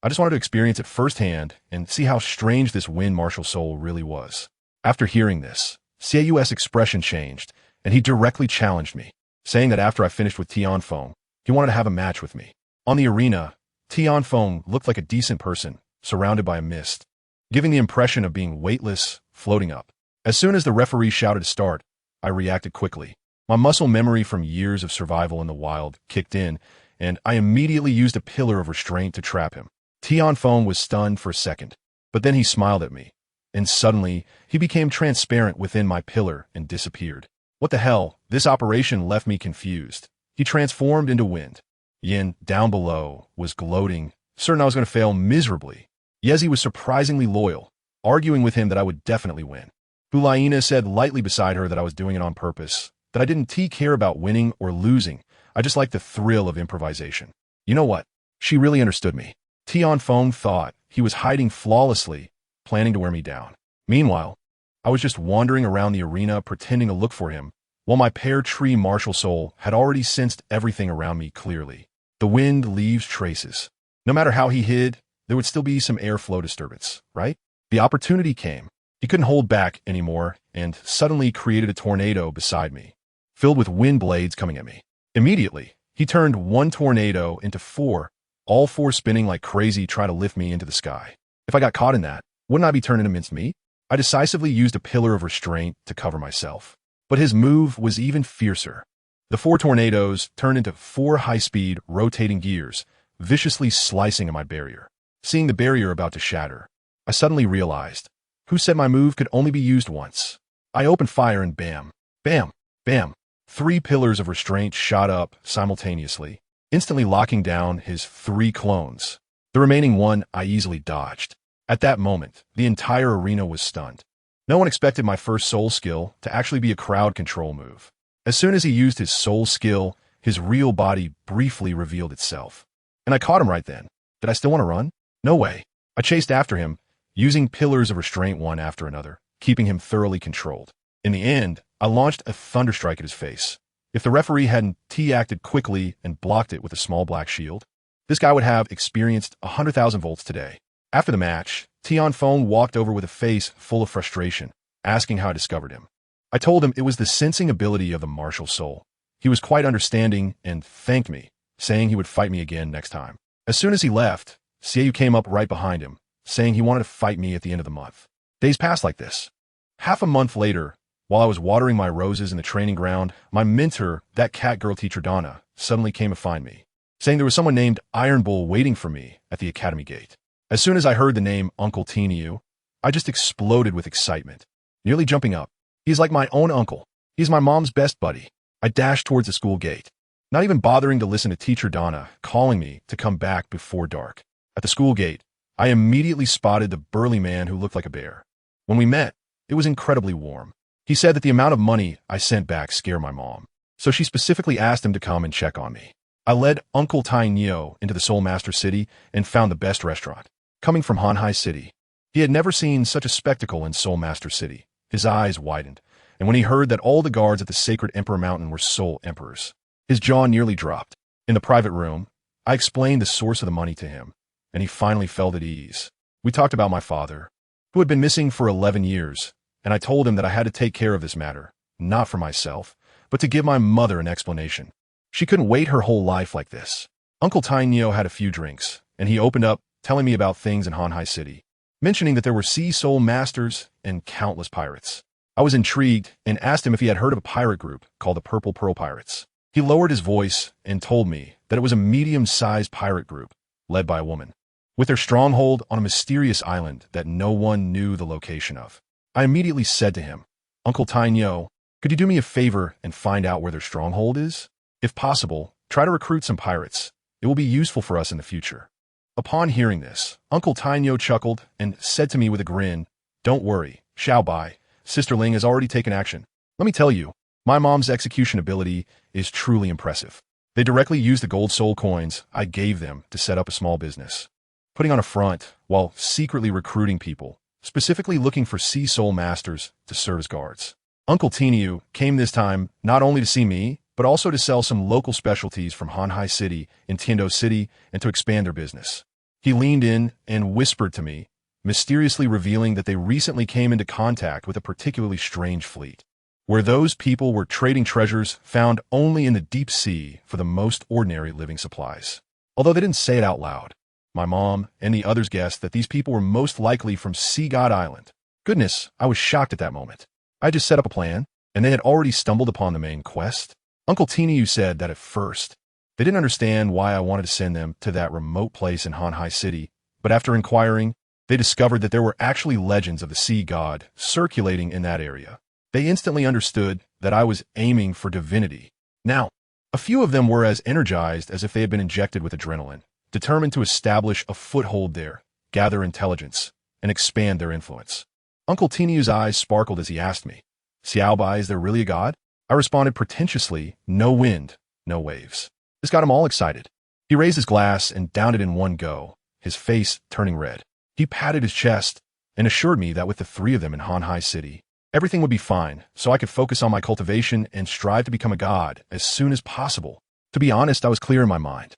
I just wanted to experience it firsthand and see how strange this Wind Martial Soul really was. After hearing this, Xiaoyu's expression changed, and he directly challenged me, saying that after I finished with Tianfeng, he wanted to have a match with me. On the arena, Tianfeng looked like a decent person, surrounded by a mist, giving the impression of being weightless, floating up. As soon as the referee shouted to start, I reacted quickly. My muscle memory from years of survival in the wild kicked in, and I immediately used a pillar of restraint to trap him. Tianfeng was stunned for a second, but then he smiled at me, and suddenly he became transparent within my pillar and disappeared. What the hell? This operation left me confused. He transformed into wind. Yin, down below, was gloating, certain I was going to fail miserably. Yezi was surprisingly loyal, arguing with him that I would definitely win. Hulaina said lightly beside her that I was doing it on purpose, that I didn't care about winning or losing. I just liked the thrill of improvisation. You know what? She really understood me. Tianfeng thought he was hiding flawlessly, planning to wear me down. Meanwhile, I was just wandering around the arena pretending to look for him, while my pear tree martial soul had already sensed everything around me clearly. The wind leaves traces. No matter how he hid, there would still be some airflow disturbance, right? The opportunity came. He couldn't hold back anymore and suddenly created a tornado beside me, filled with wind blades coming at me. Immediately, he turned one tornado into four, all four spinning like crazy trying to lift me into the sky. If I got caught in that, wouldn't I be turned into minced meat? I decisively used a pillar of restraint to cover myself. But his move was even fiercer. The four tornadoes turned into four high-speed, rotating gears, viciously slicing at my barrier. Seeing the barrier about to shatter, I suddenly realized, who said my move could only be used once? I opened fire and bam, bam, bam. 3 pillars of restraint shot up simultaneously, instantly locking down his 3 clones. The remaining one I easily dodged. At that moment, the entire arena was stunned. No one expected my first soul skill to actually be a crowd control move. As soon as he used his soul skill, his real body briefly revealed itself. And I caught him right then. Did I still want to run? No way. I chased after him, using pillars of restraint one after another, keeping him thoroughly controlled. In the end, I launched a thunderstrike at his face. If the referee hadn't T-acted quickly and blocked it with a small black shield, this guy would have experienced 100,000 volts today. After the match, T on phone walked over with a face full of frustration, asking how I discovered him. I told him it was the sensing ability of the martial soul. He was quite understanding and thanked me, saying he would fight me again next time. As soon as he left, Seiyu came up right behind him, saying he wanted to fight me at the end of the month. Days passed like this. Half a month later, while I was watering my roses in the training ground, my mentor, that cat girl teacher Donna, suddenly came to find me, saying there was someone named Iron Bull waiting for me at the academy gate. As soon as I heard the name Uncle Teniu, I just exploded with excitement, nearly jumping up. He's like my own uncle. He's my mom's best buddy. I dashed towards the school gate, not even bothering to listen to Teacher Donna calling me to come back before dark. At the school gate, I immediately spotted the burly man who looked like a bear. When we met, it was incredibly warm. He said that the amount of money I sent back scared my mom, so she specifically asked him to come and check on me. I led Uncle Tainio into the Soul Master City and found the best restaurant. Coming from Hanhai City, he had never seen such a spectacle in Soul Master City. His eyes widened, and when he heard that all the guards at the Sacred Emperor Mountain were Soul Emperors, his jaw nearly dropped. In the private room, I explained the source of the money to him, and he finally felt at ease. We talked about my father, who had been missing for 11 years, and I told him that I had to take care of this matter, not for myself, but to give my mother an explanation. She couldn't wait her whole life like this. Uncle Tainio had a few drinks, and he opened up, telling me about things in Hanhai City, mentioning that there were sea soul masters and countless pirates. I was intrigued and asked him if he had heard of a pirate group called the Purple Pearl Pirates. He lowered his voice and told me that it was a medium-sized pirate group led by a woman, with their stronghold on a mysterious island that no one knew the location of. I immediately said to him, Uncle Tainio, could you do me a favor and find out where their stronghold is? If possible, try to recruit some pirates. It will be useful for us in the future. Upon hearing this, Uncle Tainio chuckled and said to me with a grin, Don't worry, Xiao Bai, Sister Ling has already taken action. Let me tell you, my mom's execution ability is truly impressive. They directly used the gold soul coins I gave them to set up a small business, putting on a front while secretly recruiting people, specifically looking for sea soul masters to serve as guards. Uncle Teniu came this time not only to see me, but also to sell some local specialties from Hanhai City in Tiendo City and to expand their business. He leaned in and whispered to me, mysteriously revealing that they recently came into contact with a particularly strange fleet, where those people were trading treasures found only in the deep sea for the most ordinary living supplies. Although they didn't say it out loud, my mom and the others guessed that these people were most likely from Sea God Island. Goodness, I was shocked at that moment. I just set up a plan, and they had already stumbled upon the main quest. Uncle Teniu said that at first, they didn't understand why I wanted to send them to that remote place in Hanhai City, but after inquiring, they discovered that there were actually legends of the sea god circulating in that area. They instantly understood that I was aiming for divinity. Now, a few of them were as energized as if they had been injected with adrenaline, determined to establish a foothold there, gather intelligence, and expand their influence. Uncle Teniu's eyes sparkled as he asked me, Xiao Bai, is there really a god? I responded pretentiously, no wind, no waves. This got him all excited. He raised his glass and downed it in one go, his face turning red. He patted his chest and assured me that with the three of them in Hanhai City, everything would be fine, so I could focus on my cultivation and strive to become a god as soon as possible. To be honest, I was clear in my mind.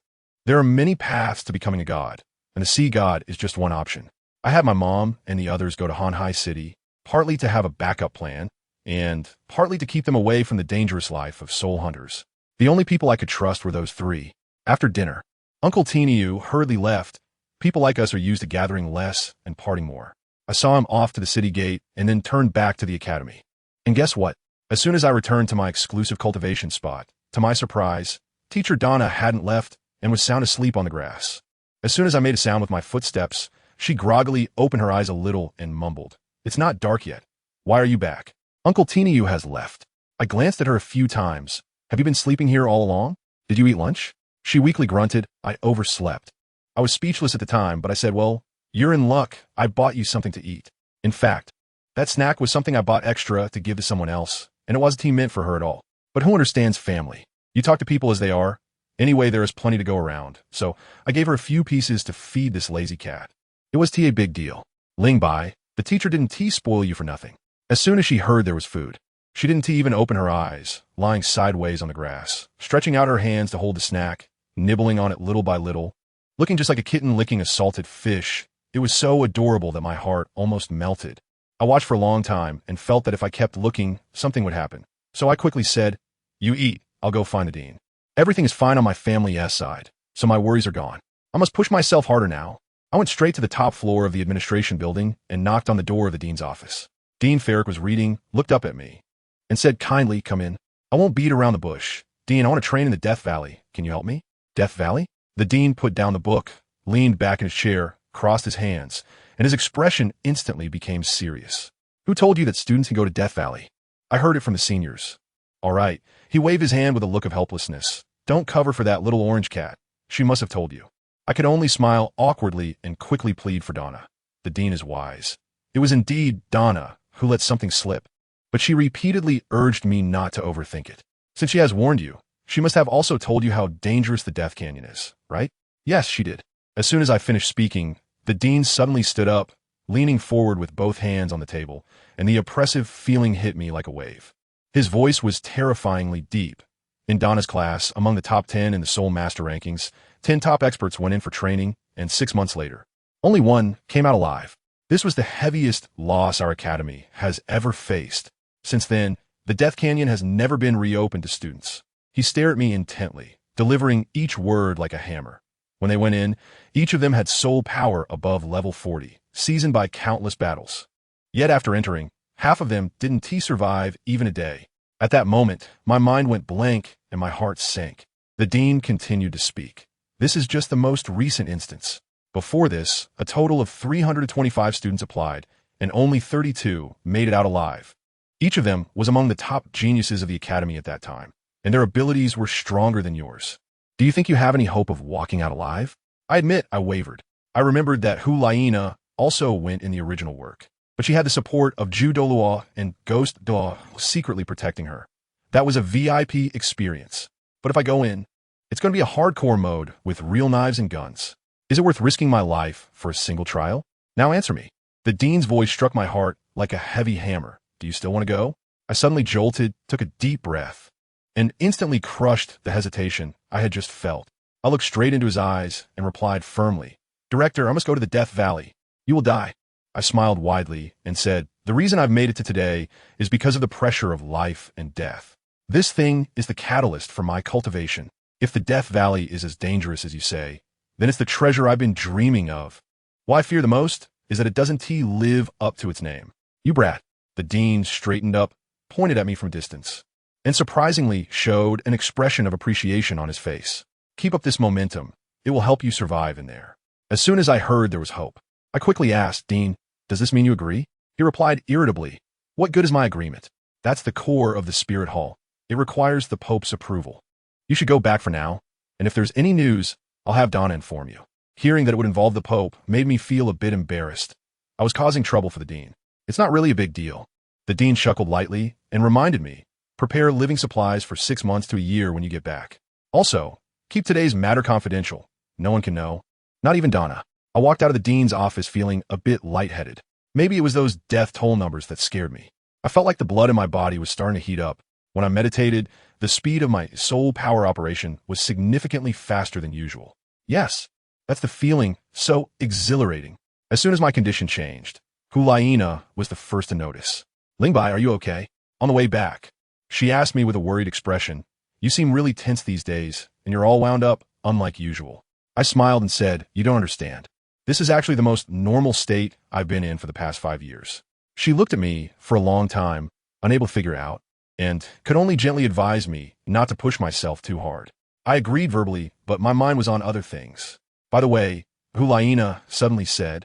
There are many paths to becoming a god, and the sea god is just one option. I had my mom and the others go to Hanhai City, partly to have a backup plan, and partly to keep them away from the dangerous life of soul hunters. The only people I could trust were those three. After dinner, Uncle Tiniu hurriedly left. People like us are used to gathering less and parting more. I saw him off to the city gate and then turned back to the academy. And guess what? As soon as I returned to my exclusive cultivation spot, to my surprise, Teacher Donna hadn't left and was sound asleep on the grass. As soon as I made a sound with my footsteps, she groggily opened her eyes a little and mumbled, "It's not dark yet. Why are you back?" "Uncle Tiniu has left." I glanced at her a few times. "Have you been sleeping here all along? Did you eat lunch?" She weakly grunted, "I overslept." I was speechless at the time, but I said, "Well, you're in luck. I bought you something to eat." In fact, that snack was something I bought extra to give to someone else, and it wasn't meant for her at all. But who understands family? You talk to people as they are. Anyway, there is plenty to go around, so I gave her a few pieces to feed this lazy cat. It was a big deal. Ling Bai, the teacher didn't spoil you for nothing. As soon as she heard there was food, she didn't even open her eyes, lying sideways on the grass, stretching out her hands to hold the snack, nibbling on it little by little, looking just like a kitten licking a salted fish. It was so adorable that my heart almost melted. I watched for a long time and felt that if I kept looking, something would happen. So I quickly said, "You eat, I'll go find the dean." Everything is fine on my family's side, so my worries are gone. I must push myself harder now. I went straight to the top floor of the administration building and knocked on the door of the dean's office. Dean Ferrick was reading, looked up at me, and said kindly, "Come in. I won't beat around the bush. Dean, I want to train in the Death Valley. Can you help me?" "Death Valley?" The dean put down the book, leaned back in his chair, crossed his hands, and his expression instantly became serious. "Who told you that students can go to Death Valley?" "I heard it from the seniors." "All right." He waved his hand with a look of helplessness. "Don't cover for that little orange cat. She must have told you." I could only smile awkwardly and quickly plead for Donna. The dean is wise. It was indeed Donna who let something slip, but she repeatedly urged me not to overthink it. "Since she has warned you, she must have also told you how dangerous the Death Canyon is, right?" "Yes, she did." As soon as I finished speaking, the dean suddenly stood up, leaning forward with both hands on the table, and the oppressive feeling hit me like a wave. His voice was terrifyingly deep. In Donna's class, among the top 10 in the Soul Master rankings, 10 top experts went in for training, and 6 months later, only one came out alive. This was the heaviest loss our academy has ever faced. Since then, the Death Canyon has never been reopened to students. He stared at me intently, delivering each word like a hammer. When they went in, each of them had soul power above level 40, seasoned by countless battles. Yet after entering, half of them didn't survive even a day. At that moment, my mind went blank and my heart sank. The dean continued to speak. "This is just the most recent instance. Before this, a total of 325 students applied, and only 32 made it out alive. Each of them was among the top geniuses of the academy at that time, and their abilities were stronger than yours. Do you think you have any hope of walking out alive?" I admit I wavered. I remembered that Hu Laina also went in the original work, but she had the support of Ju Dolua and Ghost Daw secretly protecting her. That was a VIP experience. But if I go in, it's going to be a hardcore mode with real knives and guns. Is it worth risking my life for a single trial? Now answer me. The dean's voice struck my heart like a heavy hammer. Do you still want to go? I suddenly jolted, took a deep breath, and instantly crushed the hesitation I had just felt. I looked straight into his eyes and replied firmly, "Director, I must go to the Death Valley. You will die." I smiled widely and said, "The reason I've made it to today is because of the pressure of life and death. This thing is the catalyst for my cultivation. If the Death Valley is as dangerous as you say, then it's the treasure I've been dreaming of. What I fear the most is that it doesn't live up to its name." "You brat." The dean straightened up, pointed at me from a distance, and surprisingly showed an expression of appreciation on his face. "Keep up this momentum. It will help you survive in there." As soon as I heard there was hope, I quickly asked, "Dean, does this mean you agree?" He replied irritably, "What good is my agreement? That's the core of the Spirit Hall. It requires the Pope's approval. You should go back for now, and if there's any news, I'll have Donna inform you." Hearing that it would involve the Pope made me feel a bit embarrassed. I was causing trouble for the dean. "It's not really a big deal." The dean chuckled lightly and reminded me, "Prepare living supplies for 6 months to a year when you get back. Also, keep today's matter confidential. No one can know, not even Donna." I walked out of the dean's office feeling a bit lightheaded. Maybe it was those death toll numbers that scared me. I felt like the blood in my body was starting to heat up. When I meditated, the speed of my soul power operation was significantly faster than usual. Yes, that's the feeling, so exhilarating. As soon as my condition changed, Hulaina was the first to notice. Lingbai, are you okay? On the way back, she asked me with a worried expression. You seem really tense these days, and you're all wound up, unlike usual. I smiled and said, you don't understand. This is actually the most normal state I've been in for the past 5 years. She looked at me for a long time, unable to figure out, and could only gently advise me not to push myself too hard. I agreed verbally, but my mind was on other things. By the way, Hulaina suddenly said,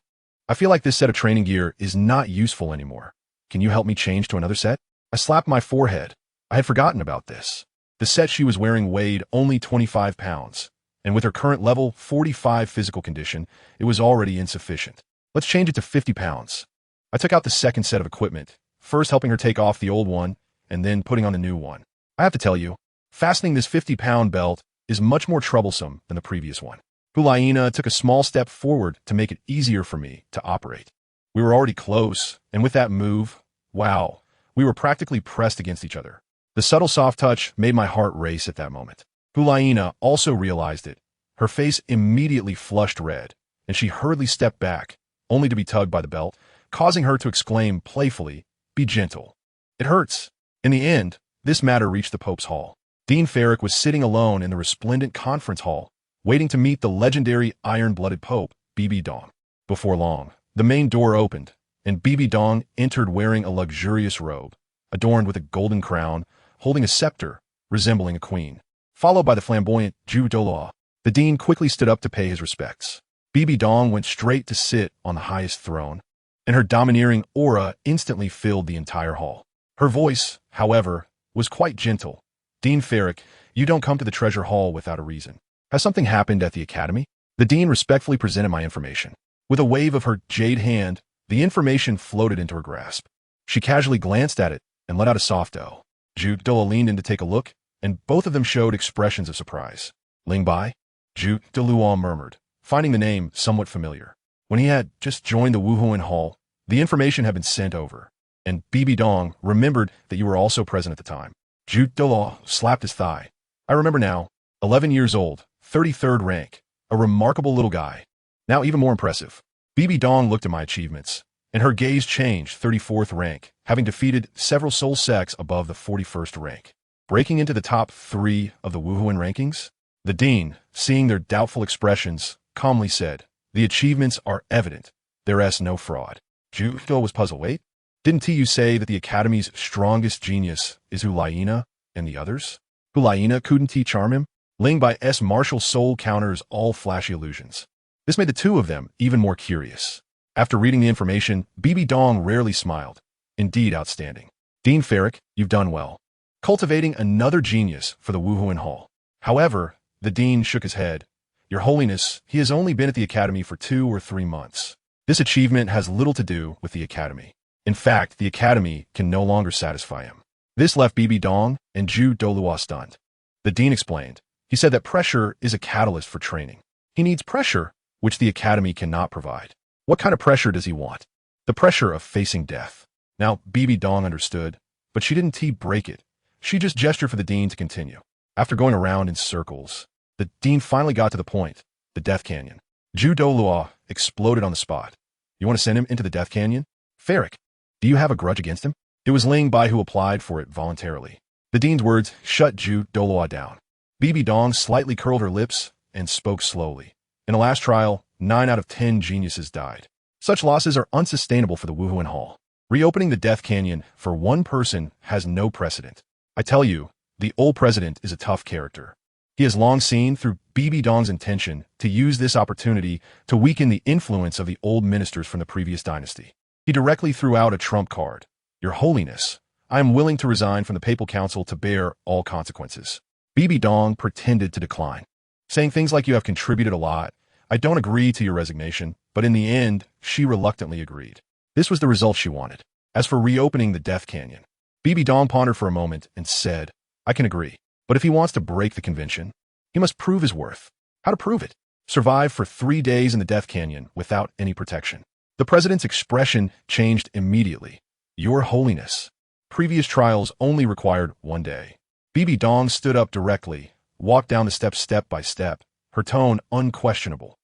I feel like this set of training gear is not useful anymore. Can you help me change to another set? I slapped my forehead. I had forgotten about this. The set she was wearing weighed only 25 pounds, and with her current level 45 physical condition, it was already insufficient. Let's change it to 50 pounds. I took out the second set of equipment, first helping her take off the old one, and then putting on the new one. I have to tell you, fastening this 50-pound belt is much more troublesome than the previous one. Hulaina took a small step forward to make it easier for me to operate. We were already close, and with that move, wow, we were practically pressed against each other. The subtle soft touch made my heart race at that moment. Hulaina also realized it. Her face immediately flushed red, and she hurriedly stepped back, only to be tugged by the belt, causing her to exclaim playfully, be gentle. It hurts. In the end, this matter reached the Pope's hall. Dean Ferrick was sitting alone in the resplendent conference hall, waiting to meet the legendary iron-blooded Pope, Bibi Dong. Before long, the main door opened, and Bibi Dong entered wearing a luxurious robe, adorned with a golden crown, holding a scepter, resembling a queen. Followed by the flamboyant Zhu Doluo, the dean quickly stood up to pay his respects. Bibi Dong went straight to sit on the highest throne, and her domineering aura instantly filled the entire hall. Her voice, however, was quite gentle. Dean Ferrick, you don't come to the treasure hall without a reason. Has something happened at the academy? The dean respectfully presented my information. With a wave of her jade hand, the information floated into her grasp. She casually glanced at it and let out a soft "oh." Zhu Doluo leaned in to take a look, and both of them showed expressions of surprise. Lingbai? Zhu Doluo murmured, finding the name somewhat familiar. When he had just joined the Wuhuan Hall, the information had been sent over, and Bibi Dong remembered that you were also present at the time. Zhu Doluo slapped his thigh. I remember now, 11 years old, 33rd rank, a remarkable little guy. Now even more impressive. Bibi Dong looked at my achievements, and her gaze changed. 34th rank, having defeated several soul sects above the 41st rank. Breaking into the top 3 of the Wuhuan rankings? The dean, seeing their doubtful expressions, calmly said, the achievements are evident. There is no fraud. Zhu Doluo was puzzled. Wait, didn't you say that the academy's strongest genius is Hulaina and the others? Hulaina couldn't charm him? Lingbai's martial soul counters all flashy illusions. This made the two of them even more curious. After reading the information, Bibi Dong rarely smiled. Indeed outstanding. Dean Ferrick, you've done well. Cultivating another genius for the Wuhuan Hall. However, the dean shook his head. Your Holiness, he has only been at the academy for 2 or 3 months. This achievement has little to do with the academy. In fact, the academy can no longer satisfy him. This left Bibi Dong and Zhu Doluo stunned. The dean explained. He said that pressure is a catalyst for training. He needs pressure, which the academy cannot provide. What kind of pressure does he want? The pressure of facing death. Now, Bibi Dong understood, but she didn't break it. She just gestured for the dean to continue. After going around in circles, the dean finally got to the point, the Death Canyon. Zhu Doluo exploded on the spot. You want to send him into the Death Canyon? Ferrick, do you have a grudge against him? It was Lingbai who applied for it voluntarily. The dean's words shut Zhu Doluo down. Bibi Dong slightly curled her lips and spoke slowly. In the last trial, 9 out of 10 geniuses died. Such losses are unsustainable for the Wuhuan Hall. Reopening the Death Canyon for one person has no precedent. I tell you, the old president is a tough character. He has long seen through Bibi Dong's intention to use this opportunity to weaken the influence of the old ministers from the previous dynasty. He directly threw out a trump card. Your Holiness, I am willing to resign from the Papal Council to bear all consequences. Bibi Dong pretended to decline, saying things like you have contributed a lot. I don't agree to your resignation, but in the end, she reluctantly agreed. This was the result she wanted. As for reopening the Death Canyon, Bibi Dong pondered for a moment and said, I can agree, but if he wants to break the convention, he must prove his worth. How to prove it? Survive for 3 days in the Death Canyon without any protection. The president's expression changed immediately. Your Holiness. Previous trials only required 1 day. Bibi Dong stood up directly, walked down the steps step by step, her tone unquestionable.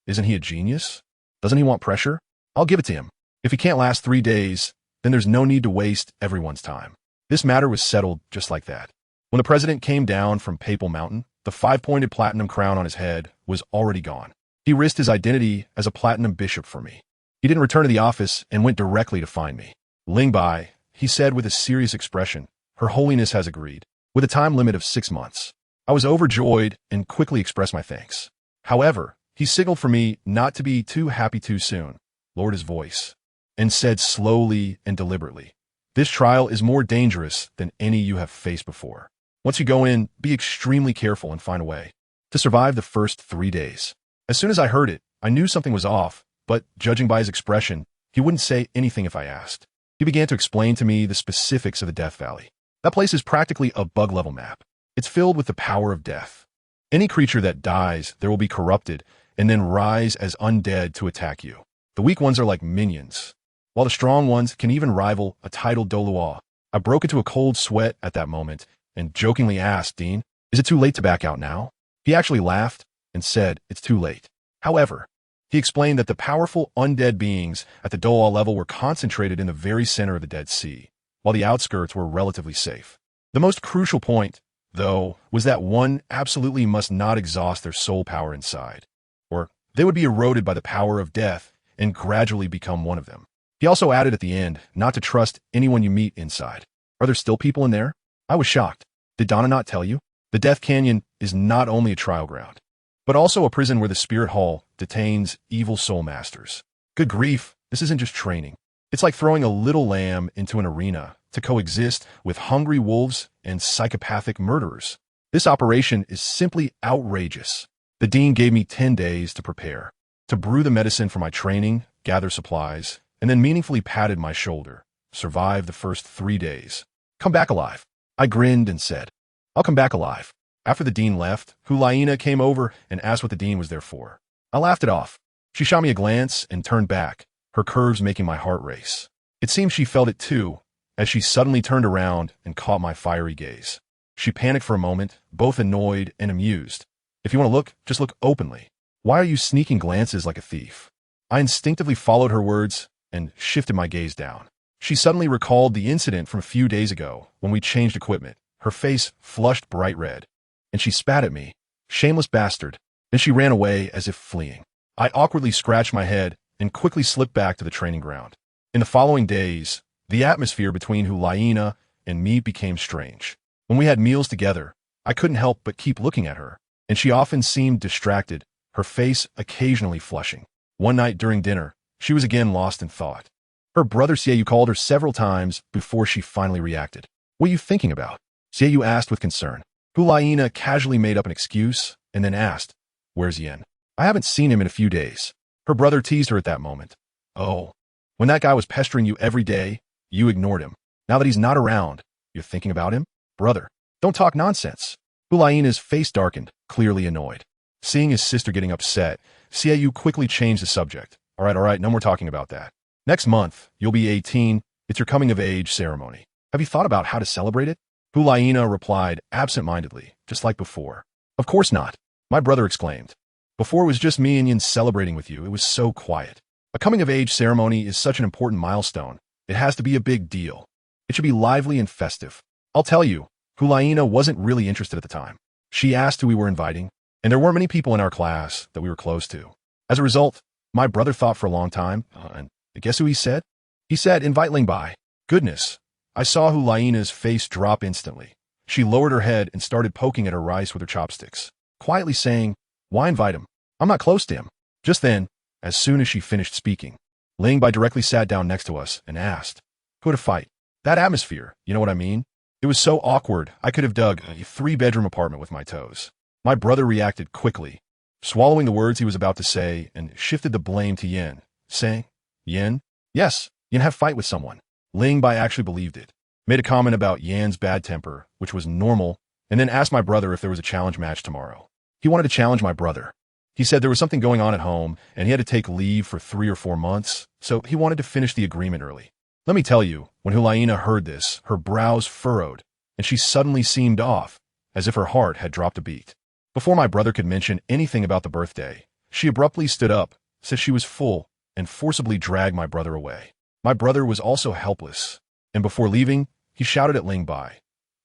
Isn't he a genius? Doesn't he want pressure? I'll give it to him. If he can't last 3 days, then there's no need to waste everyone's time. This matter was settled just like that. When the president came down from Papal Mountain, the 5-pointed platinum crown on his head was already gone. He risked his identity as a platinum bishop for me. He didn't return to the office and went directly to find me. Ling Bai, he said with a serious expression, Her Holiness has agreed, with a time limit of 6 months. I was overjoyed and quickly expressed my thanks. However, he signaled for me not to be too happy too soon, lowered his voice, and said slowly and deliberately, This trial is more dangerous than any you have faced before. Once you go in, be extremely careful and find a way to survive the first 3 days. As soon as I heard it, I knew something was off, but judging by his expression, he wouldn't say anything if I asked. He began to explain to me the specifics of the Death Valley. That place is practically a bug-level map. It's filled with the power of death. Any creature that dies, there will be corrupted and then rise as undead to attack you. The weak ones are like minions, while the strong ones can even rival a titled Doluo. I broke into a cold sweat at that moment and jokingly asked Dean, Is it too late to back out now? He actually laughed and said, It's too late. However, he explained that the powerful undead beings at the Doluo level were concentrated in the very center of the Dead Sea, while the outskirts were relatively safe. The most crucial point, though, was that one absolutely must not exhaust their soul power inside, or they would be eroded by the power of death and gradually become one of them. He also added at the end not to trust anyone you meet inside. Are there still people in there? I was shocked. Did Donna not tell you? The Death Canyon is not only a trial ground, but also a prison where the Spirit Hall detains evil soul masters. Good grief, this isn't just training. It's like throwing a little lamb into an arena to coexist with hungry wolves and psychopathic murderers. This operation is simply outrageous. The dean gave me 10 days to prepare, to brew the medicine for my training, gather supplies, and then meaningfully patted my shoulder. Survive the first 3 days. Come back alive. I grinned and said, I'll come back alive. After the dean left, Hulaina came over and asked what the dean was there for. I laughed it off. She shot me a glance and turned back, her curves making my heart race. It seemed she felt it too, as she suddenly turned around and caught my fiery gaze. She panicked for a moment, both annoyed and amused. If you want to look, just look openly. Why are you sneaking glances like a thief? I instinctively followed her words and shifted my gaze down. She suddenly recalled the incident from a few days ago when we changed equipment. Her face flushed bright red, and she spat at me. Shameless bastard. Then she ran away as if fleeing. I awkwardly scratched my head and quickly slipped back to the training ground. In the following days, the atmosphere between Hulaina and me became strange. When we had meals together, I couldn't help but keep looking at her, and she often seemed distracted, her face occasionally flushing. One night during dinner, she was again lost in thought. Her brother Xiaoyu called her several times before she finally reacted. What are you thinking about? Xiaoyu asked with concern. Hulaina casually made up an excuse and then asked, Where's Yen? I haven't seen him in a few days. Her brother teased her at that moment. Oh, when that guy was pestering you every day, you ignored him. Now that he's not around, you're thinking about him? Brother, don't talk nonsense. Hulaina's face darkened, clearly annoyed. Seeing his sister getting upset, Xiaoyu quickly changed the subject. All right, no more talking about that. Next month, you'll be 18. It's your coming-of-age ceremony. Have you thought about how to celebrate it? Hulaina replied absent-mindedly, just like before. Of course not, my brother exclaimed. Before it was just me and Yin celebrating with you. It was so quiet. A coming-of-age ceremony is such an important milestone. It has to be a big deal. It should be lively and festive. I'll tell you, Hulaina wasn't really interested at the time. She asked who we were inviting, and there weren't many people in our class that we were close to. As a result, my brother thought for a long time, and guess who he said? He said, invite Ling Bai. Goodness. I saw Hulaina's face drop instantly. She lowered her head and started poking at her rice with her chopsticks, quietly saying, Why invite him? I'm not close to him. Just then, as soon as she finished speaking, Ling Bai directly sat down next to us and asked, Who to fight? That atmosphere, you know what I mean? It was so awkward, I could have dug a 3-bedroom apartment with my toes. My brother reacted quickly, swallowing the words he was about to say, and shifted the blame to Yin, saying, Yin? Yes, Yin have fight with someone. Ling Bai actually believed it, made a comment about Yan's bad temper, which was normal, and then asked my brother if there was a challenge match tomorrow. He wanted to challenge my brother. He said there was something going on at home, and he had to take leave for 3 or 4 months, so he wanted to finish the agreement early. Let me tell you, when Hulaina heard this, her brows furrowed, and she suddenly seemed off, as if her heart had dropped a beat. Before my brother could mention anything about the birthday, she abruptly stood up, said she was full, and forcibly dragged my brother away. My brother was also helpless, and before leaving, he shouted at Ling Bai,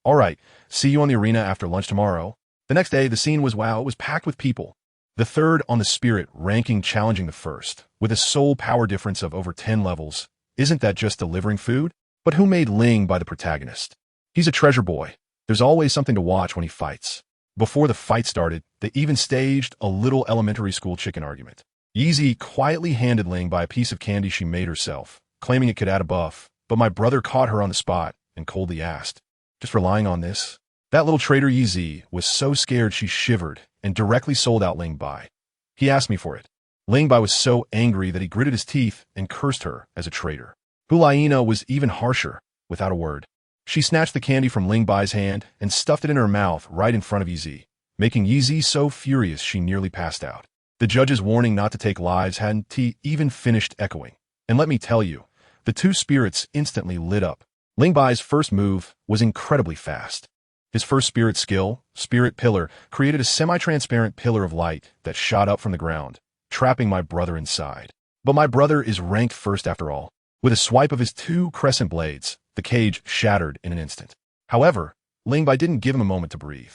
"All right, see you on the arena after lunch tomorrow." The next day, the scene was wow, it was packed with people. The third on the spirit ranking challenging the first, with a soul power difference of over 10 levels. Isn't that just delivering food? But who made Ling Bai the protagonist? He's a treasure boy. There's always something to watch when he fights. Before the fight started, they even staged a little elementary school chicken argument. Yeezy quietly handed Ling Bai a piece of candy she made herself, claiming it could add a buff, but my brother caught her on the spot and coldly asked, "Just relying on this?" That little traitor Yeezy was so scared she shivered and directly sold out Ling Bai. He asked me for it. Ling Bai was so angry that he gritted his teeth and cursed her as a traitor. Hulaina was even harsher, without a word. She snatched the candy from Ling Bai's hand and stuffed it in her mouth right in front of Yeezy, making Yeezy so furious she nearly passed out. The judge's warning not to take lives hadn't even finished echoing. And let me tell you, the two spirits instantly lit up. Ling Bai's first move was incredibly fast. His first spirit skill, Spirit Pillar, created a semi-transparent pillar of light that shot up from the ground, trapping my brother inside. But my brother is ranked first after all. With a swipe of his 2 crescent blades, the cage shattered in an instant. However, Ling Bai didn't give him a moment to breathe.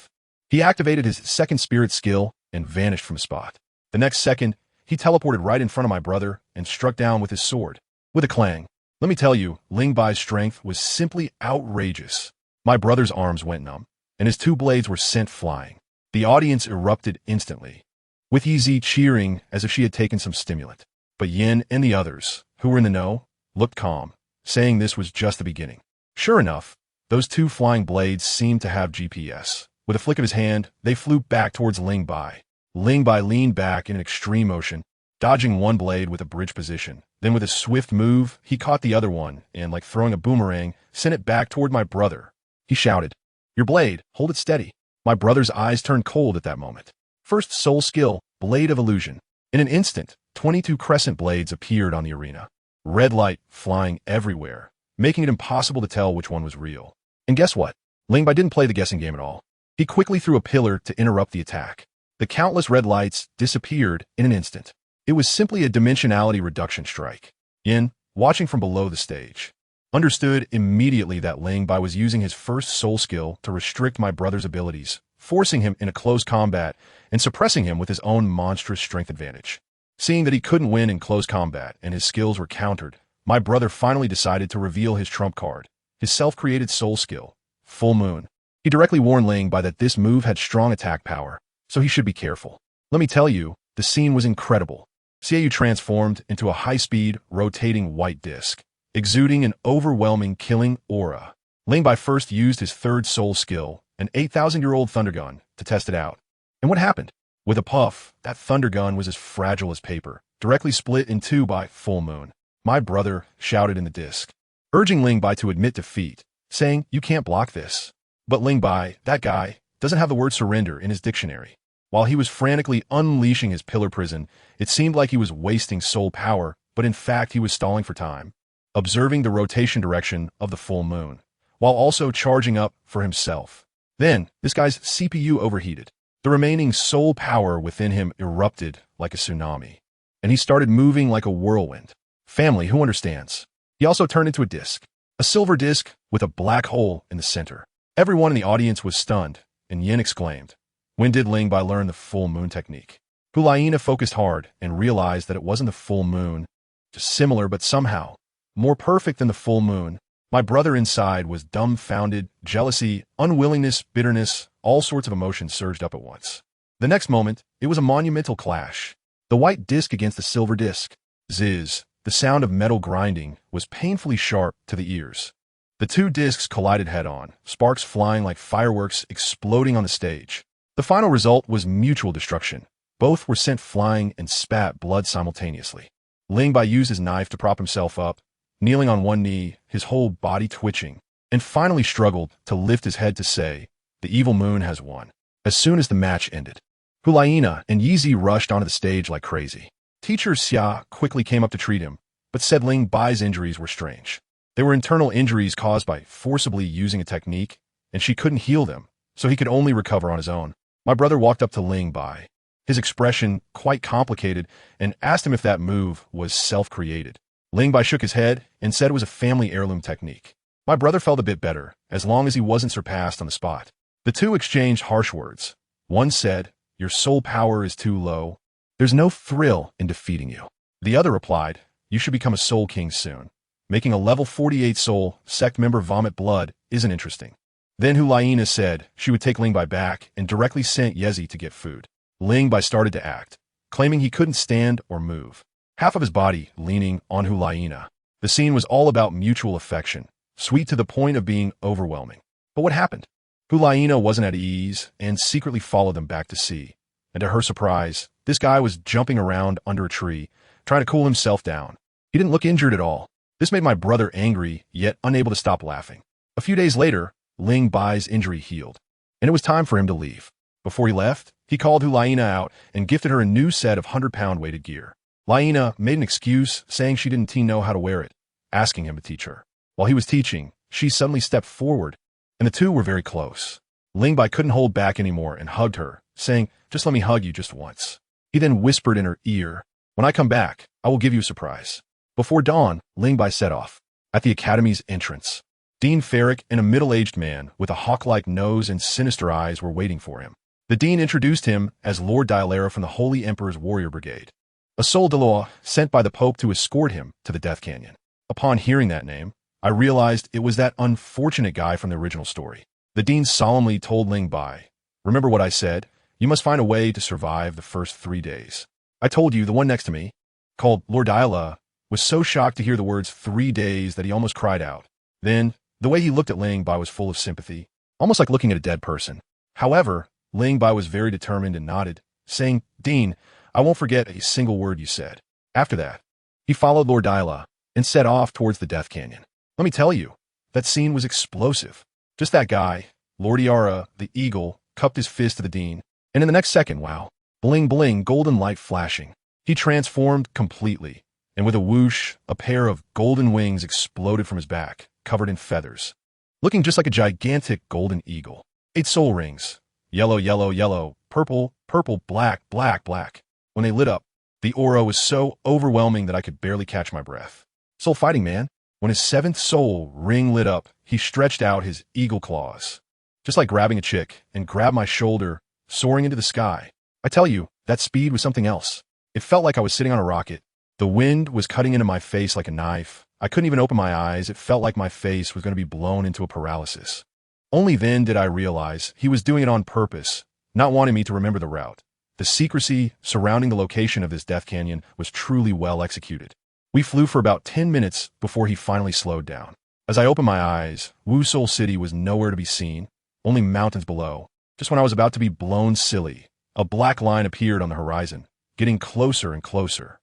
He activated his second spirit skill and vanished from the spot. The next second, he teleported right in front of my brother and struck down with his sword. With a clang. Let me tell you, Ling Bai's strength was simply outrageous. My brother's arms went numb, and his 2 blades were sent flying. The audience erupted instantly, with Yeezy cheering as if she had taken some stimulant. But Yin and the others, who were in the know, looked calm, saying this was just the beginning. Sure enough, those 2 flying blades seemed to have GPS. With a flick of his hand, they flew back towards Ling Bai. Ling Bai leaned back in an extreme motion, dodging one blade with a bridge position. Then with a swift move, he caught the other one and, like throwing a boomerang, sent it back toward my brother. He shouted, "Your blade, hold it steady." My brother's eyes turned cold at that moment. First soul skill, Blade of Illusion. In an instant, 22 crescent blades appeared on the arena. Red light flying everywhere, making it impossible to tell which one was real. And guess what? Ling Bai didn't play the guessing game at all. He quickly threw a pillar to interrupt the attack. The countless red lights disappeared in an instant. It was simply a dimensionality reduction strike. Yin, watching from below the stage, understood immediately that Ling Bai was using his first soul skill to restrict my brother's abilities, forcing him into close combat and suppressing him with his own monstrous strength advantage. Seeing that he couldn't win in close combat and his skills were countered, my brother finally decided to reveal his trump card, his self-created soul skill, Full Moon. He directly warned Ling Bai that this move had strong attack power, so he should be careful. Let me tell you, the scene was incredible. Xiaoyu transformed into a high-speed, rotating white disc, exuding an overwhelming killing aura. Ling Bai first used his third soul skill, an 8,000-year-old thunder gun, to test it out. And what happened? With a puff, that thunder gun was as fragile as paper, directly split in 2 by Full Moon. My brother shouted in the disc, urging Ling Bai to admit defeat, saying, "You can't block this." But Ling Bai, that guy, doesn't have the word surrender in his dictionary. While he was frantically unleashing his pillar prison, it seemed like he was wasting soul power, but in fact he was stalling for time, observing the rotation direction of the full moon, while also charging up for himself. Then, this guy's CPU overheated. The remaining soul power within him erupted like a tsunami, and he started moving like a whirlwind. Family, who understands? He also turned into a disc, a silver disc with a black hole in the center. Everyone in the audience was stunned, and Yin exclaimed, "When did Ling Bai learn the full moon technique?" Hulaina focused hard and realized that it wasn't the full moon, just similar but somehow more perfect than the full moon. My brother inside was dumbfounded, jealousy, unwillingness, bitterness, all sorts of emotions surged up at once. The next moment, it was a monumental clash. The white disc against the silver disc. Ziz, the sound of metal grinding, was painfully sharp to the ears. The 2 discs collided head-on, sparks flying like fireworks exploding on the stage. The final result was mutual destruction. Both were sent flying and spat blood simultaneously. Ling Bai used his knife to prop himself up, kneeling on one knee, his whole body twitching, and finally struggled to lift his head to say, "The evil moon has won." As soon as the match ended, Hulaina and Yizi rushed onto the stage like crazy. Teacher Xia quickly came up to treat him, but said Ling Bai's injuries were strange. They were internal injuries caused by forcibly using a technique, and she couldn't heal them, so he could only recover on his own. My brother walked up to Ling Bai, his expression quite complicated, and asked him if that move was self-created. Ling Bai shook his head and said it was a family heirloom technique. My brother felt a bit better, as long as he wasn't surpassed on the spot. The two exchanged harsh words. One said, "Your soul power is too low. There's no thrill in defeating you." The other replied, "You should become a soul king soon. Making a level 48 soul sect member vomit blood isn't interesting." Then Hulaina said she would take Ling Bai back and directly sent Yezi to get food. Ling Bai started to act, claiming he couldn't stand or move, half of his body leaning on Hulaina. The scene was all about mutual affection, sweet to the point of being overwhelming. But what happened? Hulaina wasn't at ease and secretly followed them back to sea. And to her surprise, this guy was jumping around under a tree, trying to cool himself down. He didn't look injured at all. This made my brother angry, yet unable to stop laughing. A few days later, Ling Bai's injury healed, and it was time for him to leave. Before he left, he called Hulaina out and gifted her a new set of 100-pound weighted gear. Laina made an excuse, saying she didn't know how to wear it, asking him to teach her. While he was teaching, she suddenly stepped forward, and the two were very close. Ling Bai couldn't hold back anymore and hugged her, saying, "Just let me hug you just once." He then whispered in her ear, "When I come back, I will give you a surprise." Before dawn, Ling Bai set off. At the academy's entrance, Dean Ferrick and a middle-aged man with a hawk-like nose and sinister eyes were waiting for him. The dean introduced him as Lord Dialara from the Holy Emperor's Warrior Brigade, a Sol de Law sent by the Pope to escort him to the Death Canyon. Upon hearing that name, I realized it was that unfortunate guy from the original story. The dean solemnly told Ling Bai, "Remember what I said? You must find a way to survive the first 3 days. I told you the one next to me, called Lord Dialara, was so shocked to hear the words 3 days that he almost cried out. Then, the way he looked at Ling Bai was full of sympathy, almost like looking at a dead person. However, Ling Bai was very determined and nodded, saying, "Dean, I won't forget a single word you said." After that, he followed Lord Dialara and set off towards the Death Canyon. Let me tell you, that scene was explosive. Just that guy, Lord Dialara, the eagle, cupped his fist to the dean, and in the next second, wow, bling bling, golden light flashing. He transformed completely, and with a whoosh, a pair of golden wings exploded from his back, covered in feathers, looking just like a gigantic golden eagle. 8 soul rings, yellow, yellow, yellow, purple, purple, black, black, black. When they lit up, the aura was so overwhelming that I could barely catch my breath. Soul fighting, man. When his 7th soul ring lit up, he stretched out his eagle claws, just like grabbing a chick, and grabbed my shoulder, soaring into the sky. I tell you, that speed was something else. It felt like I was sitting on a rocket. The wind was cutting into my face like a knife. I couldn't even open my eyes. It felt like my face was going to be blown into a paralysis. Only then did I realize he was doing it on purpose, not wanting me to remember the route. The secrecy surrounding the location of this Death Canyon was truly well executed. We flew for about 10 minutes before he finally slowed down. As I opened my eyes, Wu Soul City was nowhere to be seen, only mountains below. Just when I was about to be blown silly, a black line appeared on the horizon, getting closer and closer.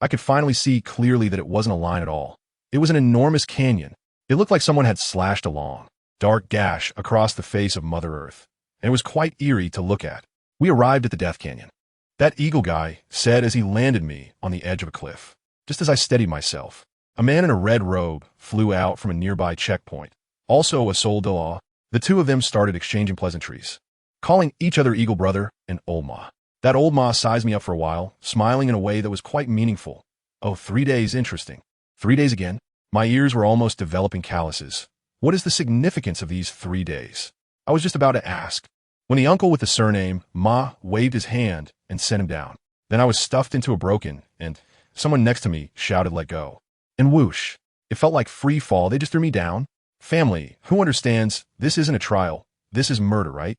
I could finally see clearly that it wasn't a line at all. It was an enormous canyon. It looked like someone had slashed a long, dark gash across the face of Mother Earth, and it was quite eerie to look at. We arrived at the Death Canyon. That eagle guy said as he landed me on the edge of a cliff. Just as I steadied myself, a man in a red robe flew out from a nearby checkpoint, also a Sol de Law. The two of them started exchanging pleasantries, calling each other Eagle Brother and Old Ma. That Old Ma sized me up for a while, smiling in a way that was quite meaningful. Oh, 3 days, interesting. 3 days again? My ears were almost developing calluses. What is the significance of these 3 days? I was just about to ask, when the uncle with the surname Ma waved his hand and sent him down. Then I was stuffed into a broken, and someone next to me shouted, "Let go." And whoosh, it felt like free fall. They just threw me down. Family, who understands this isn't a trial? This is murder, right?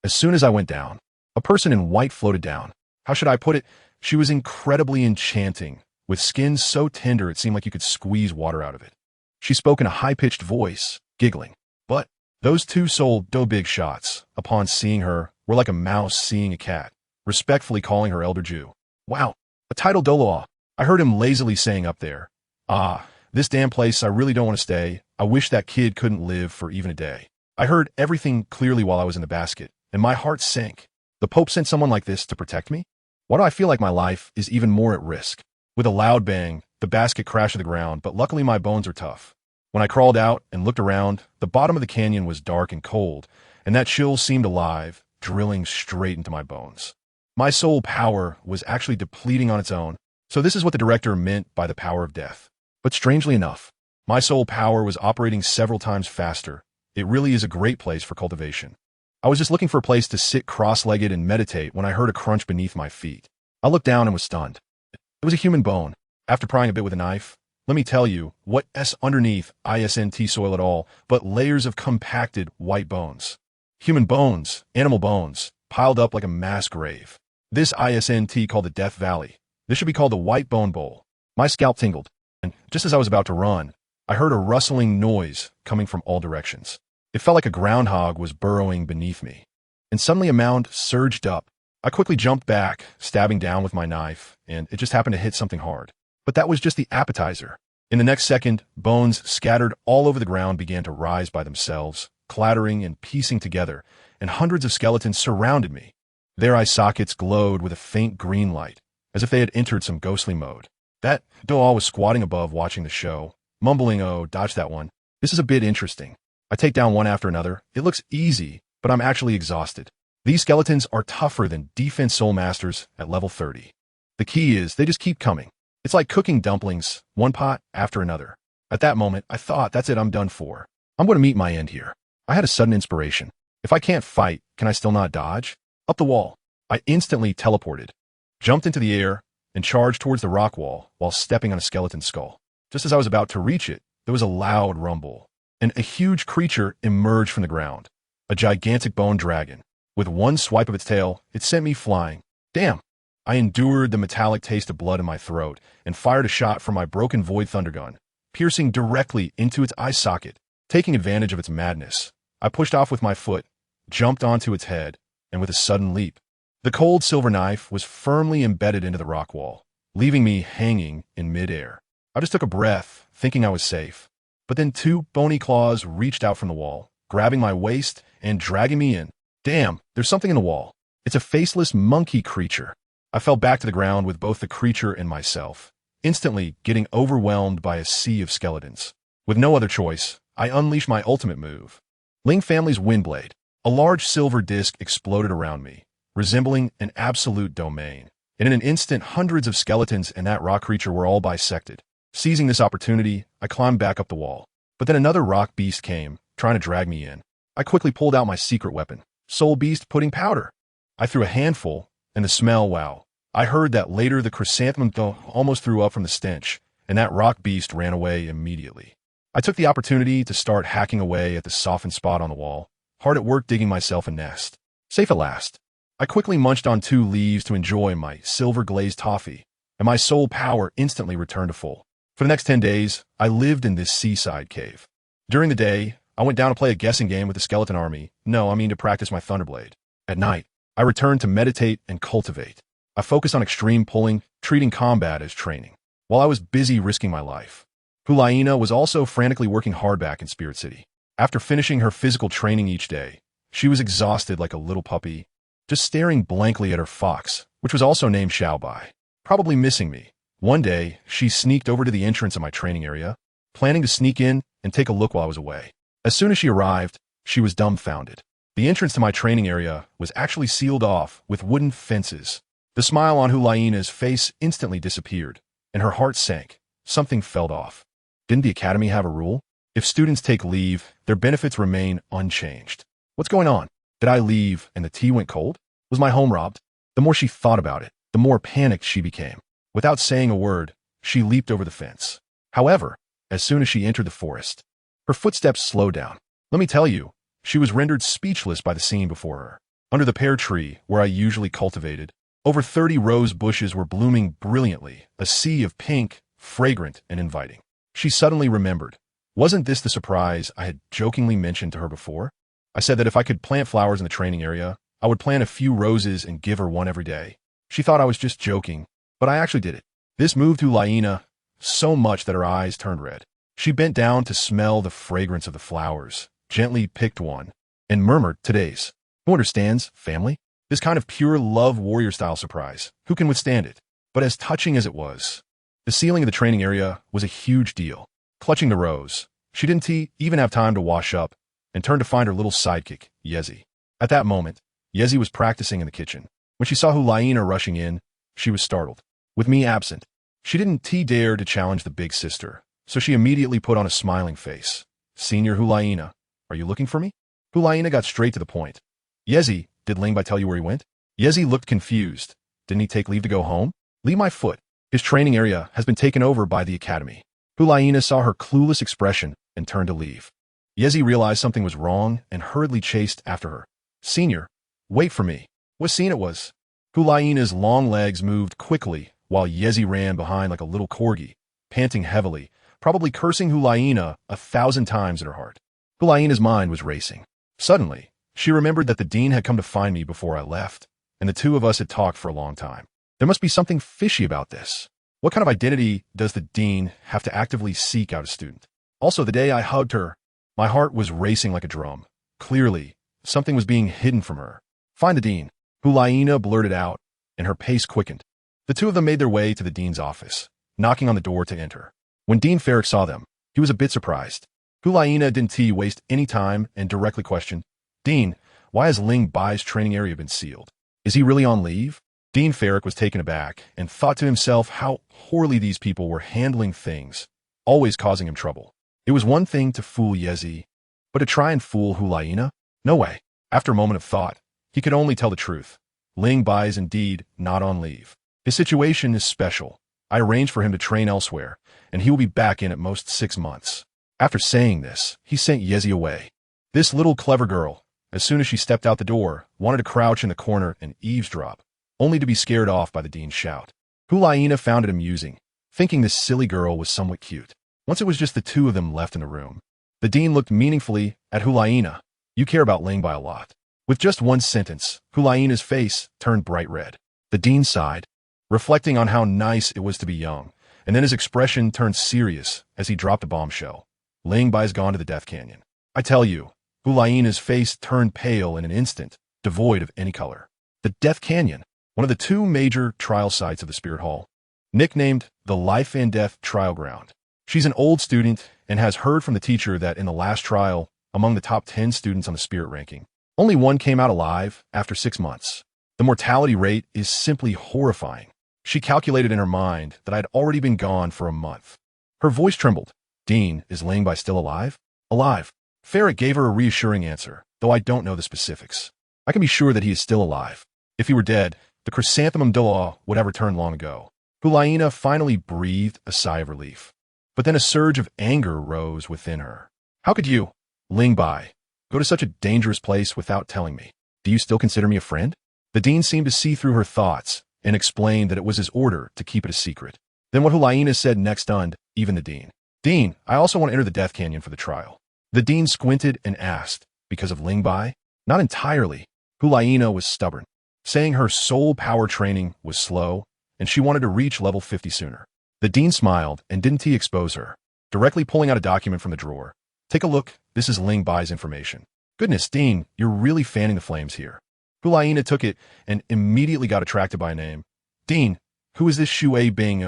As soon as I went down, a person in white floated down. How should I put it? She was incredibly enchanting, with skin so tender it seemed like you could squeeze water out of it. She spoke in a high-pitched voice, giggling. But those two soul do big shots, upon seeing her, were like a mouse seeing a cat, respectfully calling her Elder Jew. Wow, a title Doloa. I heard him lazily saying up there, "Ah, this damn place, I really don't want to stay. I wish that kid couldn't live for even a day." I heard everything clearly while I was in the basket, and my heart sank. The Pope sent someone like this to protect me? Why do I feel like my life is even more at risk? With a loud bang, the basket crashed to the ground, but luckily my bones are tough. When I crawled out and looked around, the bottom of the canyon was dark and cold, and that chill seemed alive, drilling straight into my bones. My soul power was actually depleting on its own, so this is what the director meant by the power of death. But strangely enough, my soul power was operating several times faster. It really is a great place for cultivation. I was just looking for a place to sit cross-legged and meditate when I heard a crunch beneath my feet. I looked down and was stunned. It was a human bone. After prying a bit with a knife, let me tell you, what's underneath isn't soil at all, but layers of compacted white bones. Human bones, animal bones, piled up like a mass grave. This isn't called the Death Valley. This should be called the White Bone Bowl. My scalp tingled, and just as I was about to run, I heard a rustling noise coming from all directions. It felt like a groundhog was burrowing beneath me. And suddenly a mound surged up. I quickly jumped back, stabbing down with my knife, and it just happened to hit something hard. But that was just the appetizer. In the next second, bones scattered all over the ground began to rise by themselves, clattering and piecing together, and hundreds of skeletons surrounded me. Their eye sockets glowed with a faint green light, as if they had entered some ghostly mode. That doll was squatting above watching the show, mumbling, "Oh, dodge that one. This is a bit interesting." I take down one after another. It looks easy, but I'm actually exhausted. These skeletons are tougher than defense soul masters at level 30. The key is they just keep coming. It's like cooking dumplings, one pot after another. At that moment, I thought, that's it, I'm done for. I'm going to meet my end here. I had a sudden inspiration. If I can't fight, can I still not dodge? Up the wall. I instantly teleported, jumped into the air, and charged towards the rock wall while stepping on a skeleton skull. Just as I was about to reach it, there was a loud rumble, and a huge creature emerged from the ground. A gigantic bone dragon. With one swipe of its tail, it sent me flying. Damn! I endured the metallic taste of blood in my throat and fired a shot from my broken Void Thunder gun, piercing directly into its eye socket. Taking advantage of its madness, I pushed off with my foot, jumped onto its head, and with a sudden leap, the cold silver knife was firmly embedded into the rock wall, leaving me hanging in midair. I just took a breath, thinking I was safe. But then two bony claws reached out from the wall, grabbing my waist and dragging me in. Damn, there's something in the wall. It's a faceless monkey creature. I fell back to the ground with both the creature and myself, instantly getting overwhelmed by a sea of skeletons. With no other choice, I unleashed my ultimate move. Ling Family's Windblade. A large silver disc exploded around me, resembling an absolute domain. And in an instant, hundreds of skeletons and that rock creature were all bisected. Seizing this opportunity, I climbed back up the wall. But then another rock beast came, trying to drag me in. I quickly pulled out my secret weapon, Soul Beast Pudding Powder. I threw a handful, and the smell, wow. I heard that later the chrysanthemum almost threw up from the stench, and that rock beast ran away immediately. I took the opportunity to start hacking away at the softened spot on the wall, hard at work digging myself a nest. Safe at last. I quickly munched on 2 leaves to enjoy my silver-glazed toffee, and my soul power instantly returned to full. For the next 10 days, I lived in this seaside cave. During the day, I went down to play a guessing game with the skeleton army. No, I mean to practice my Thunderblade. At night, I returned to meditate and cultivate. I focused on extreme pulling, treating combat as training, while I was busy risking my life. Hulaina was also frantically working hard back in Spirit City. After finishing her physical training each day, she was exhausted like a little puppy, just staring blankly at her fox, which was also named Xiaobai, probably missing me. One day, she sneaked over to the entrance of my training area, planning to sneak in and take a look while I was away. As soon as she arrived, she was dumbfounded. The entrance to my training area was actually sealed off with wooden fences. The smile on Hulaina's face instantly disappeared, and her heart sank. Something felt off. Didn't the academy have a rule? If students take leave, their benefits remain unchanged. What's going on? Did I leave and the tea went cold? Was my home robbed? The more she thought about it, the more panicked she became. Without saying a word, she leaped over the fence. However, as soon as she entered the forest, her footsteps slowed down. Let me tell you, she was rendered speechless by the scene before her. Under the pear tree, where I usually cultivated, over 30 rose bushes were blooming brilliantly, a sea of pink, fragrant, and inviting. She suddenly remembered. Wasn't this the surprise I had jokingly mentioned to her before? I said that if I could plant flowers in the training area, I would plant a few roses and give her one every day. She thought I was just joking, but I actually did it. This moved Hulaina so much that her eyes turned red. She bent down to smell the fragrance of the flowers, gently picked one, and murmured, "Today's. Who understands, family?" This kind of pure love warrior-style surprise. Who can withstand it? But as touching as it was, the ceiling of the training area was a huge deal. Clutching the rose, she didn't even have time to wash up and turned to find her little sidekick, Yezi. At that moment, Yezi was practicing in the kitchen. When she saw Hulaina rushing in, she was startled. With me absent, she didn't dare to challenge the big sister, so she immediately put on a smiling face. Senior Hulaina, are you looking for me? Hulaina got straight to the point. Yezi, did Lingbai tell you where he went? Yezi looked confused. Didn't he take leave to go home? Leave my foot. His training area has been taken over by the academy. Hulaina saw her clueless expression and turned to leave. Yezi realized something was wrong and hurriedly chased after her. Senior, wait for me. What scene it was? Hulaina's long legs moved quickly while Yezi ran behind like a little corgi, panting heavily, probably cursing Hulaina 1,000 times in her heart. Hulaina's mind was racing. Suddenly, she remembered that the dean had come to find me before I left, and the two of us had talked for a long time. There must be something fishy about this. What kind of identity does the dean have to actively seek out a student? Also, the day I hugged her, my heart was racing like a drum. Clearly, something was being hidden from her. Find the dean, Hulaina blurted out, and her pace quickened. The two of them made their way to the dean's office, knocking on the door to enter. When Dean Ferrick saw them, he was a bit surprised. Hulaina didn't waste any time and directly questioned, Dean, why has Lingbai's training area been sealed? Is he really on leave? Dean Ferrick was taken aback and thought to himself how poorly these people were handling things, always causing him trouble. It was one thing to fool Yezi, but to try and fool Hulaina? No way. After a moment of thought, he could only tell the truth. Lingbai is indeed not on leave. His situation is special. I arranged for him to train elsewhere, and he will be back in at most 6 months. After saying this, he sent Yezi away. This little clever girl, as soon as she stepped out the door, wanted to crouch in the corner and eavesdrop, only to be scared off by the dean's shout. Hulaina found it amusing, thinking this silly girl was somewhat cute. Once it was just the two of them left in the room, the dean looked meaningfully at Hulaina. You care about Lingbai a lot. With just one sentence, Hulaina's face turned bright red. The dean sighed, reflecting on how nice it was to be young, and then his expression turned serious as he dropped a bombshell. Lingbai's gone to the Death Canyon. I tell you, Hulaina's face turned pale in an instant, devoid of any color. The Death Canyon, one of the two major trial sites of the Spirit Hall, nicknamed the Life and Death Trial Ground. She's an old student and has heard from the teacher that in the last trial, among the top 10 students on the Spirit ranking, only one came out alive after 6 months. The mortality rate is simply horrifying. She calculated in her mind that I'd already been gone for a month. Her voice trembled. Dean, is Lingbai still alive? Alive. Ferrick gave her a reassuring answer, though I don't know the specifics. I can be sure that he is still alive. If he were dead, the chrysanthemum de law would have returned long ago. Hulaina finally breathed a sigh of relief. But then a surge of anger rose within her. How could you, Lingbai, go to such a dangerous place without telling me? Do you still consider me a friend? The dean seemed to see through her thoughts and explained that it was his order to keep it a secret. Then what Hulaina said next stunned even the dean. Dean, I also want to enter the Death Canyon for the trial. The dean squinted and asked, because of Lingbai? Not entirely. Hulaina was stubborn, saying her soul power training was slow and she wanted to reach level 50 sooner. The dean smiled and didn't expose her, directly pulling out a document from the drawer. Take a look, this is Lingbai's information. Goodness, Dean, you're really fanning the flames here. Hulaina took it and immediately got attracted by a name. Dean, who is this Shui Bing?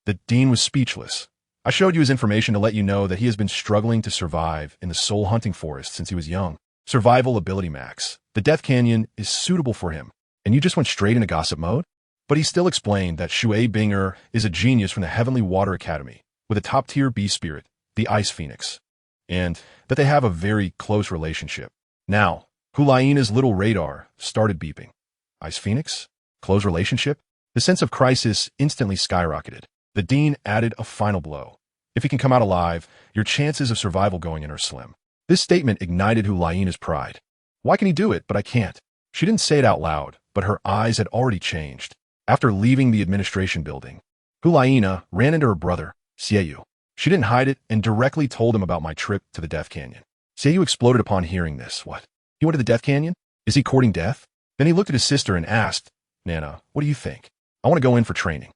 The dean was speechless. I showed you his information to let you know that he has been struggling to survive in the soul hunting forest since he was young. Survival ability max. The Death Canyon is suitable for him. And you just went straight into gossip mode? But he still explained that Shui Binger is a genius from the Heavenly Water Academy, with a top-tier bee spirit, the Ice Phoenix, and that they have a very close relationship. Now, Hulaina's little radar started beeping. Ice Phoenix? Close relationship? The sense of crisis instantly skyrocketed. The dean added a final blow. If he can come out alive, your chances of survival going in are slim. This statement ignited Hulaina's pride. Why can he do it, but I can't? She didn't say it out loud, but her eyes had already changed. After leaving the administration building, Hulaina ran into her brother, Seiyu. She didn't hide it and directly told him about my trip to the Death Canyon. Seiyu exploded upon hearing this. What? He went to the Death Canyon? Is he courting death? Then he looked at his sister and asked, Nana, what do you think? I want to go in for training.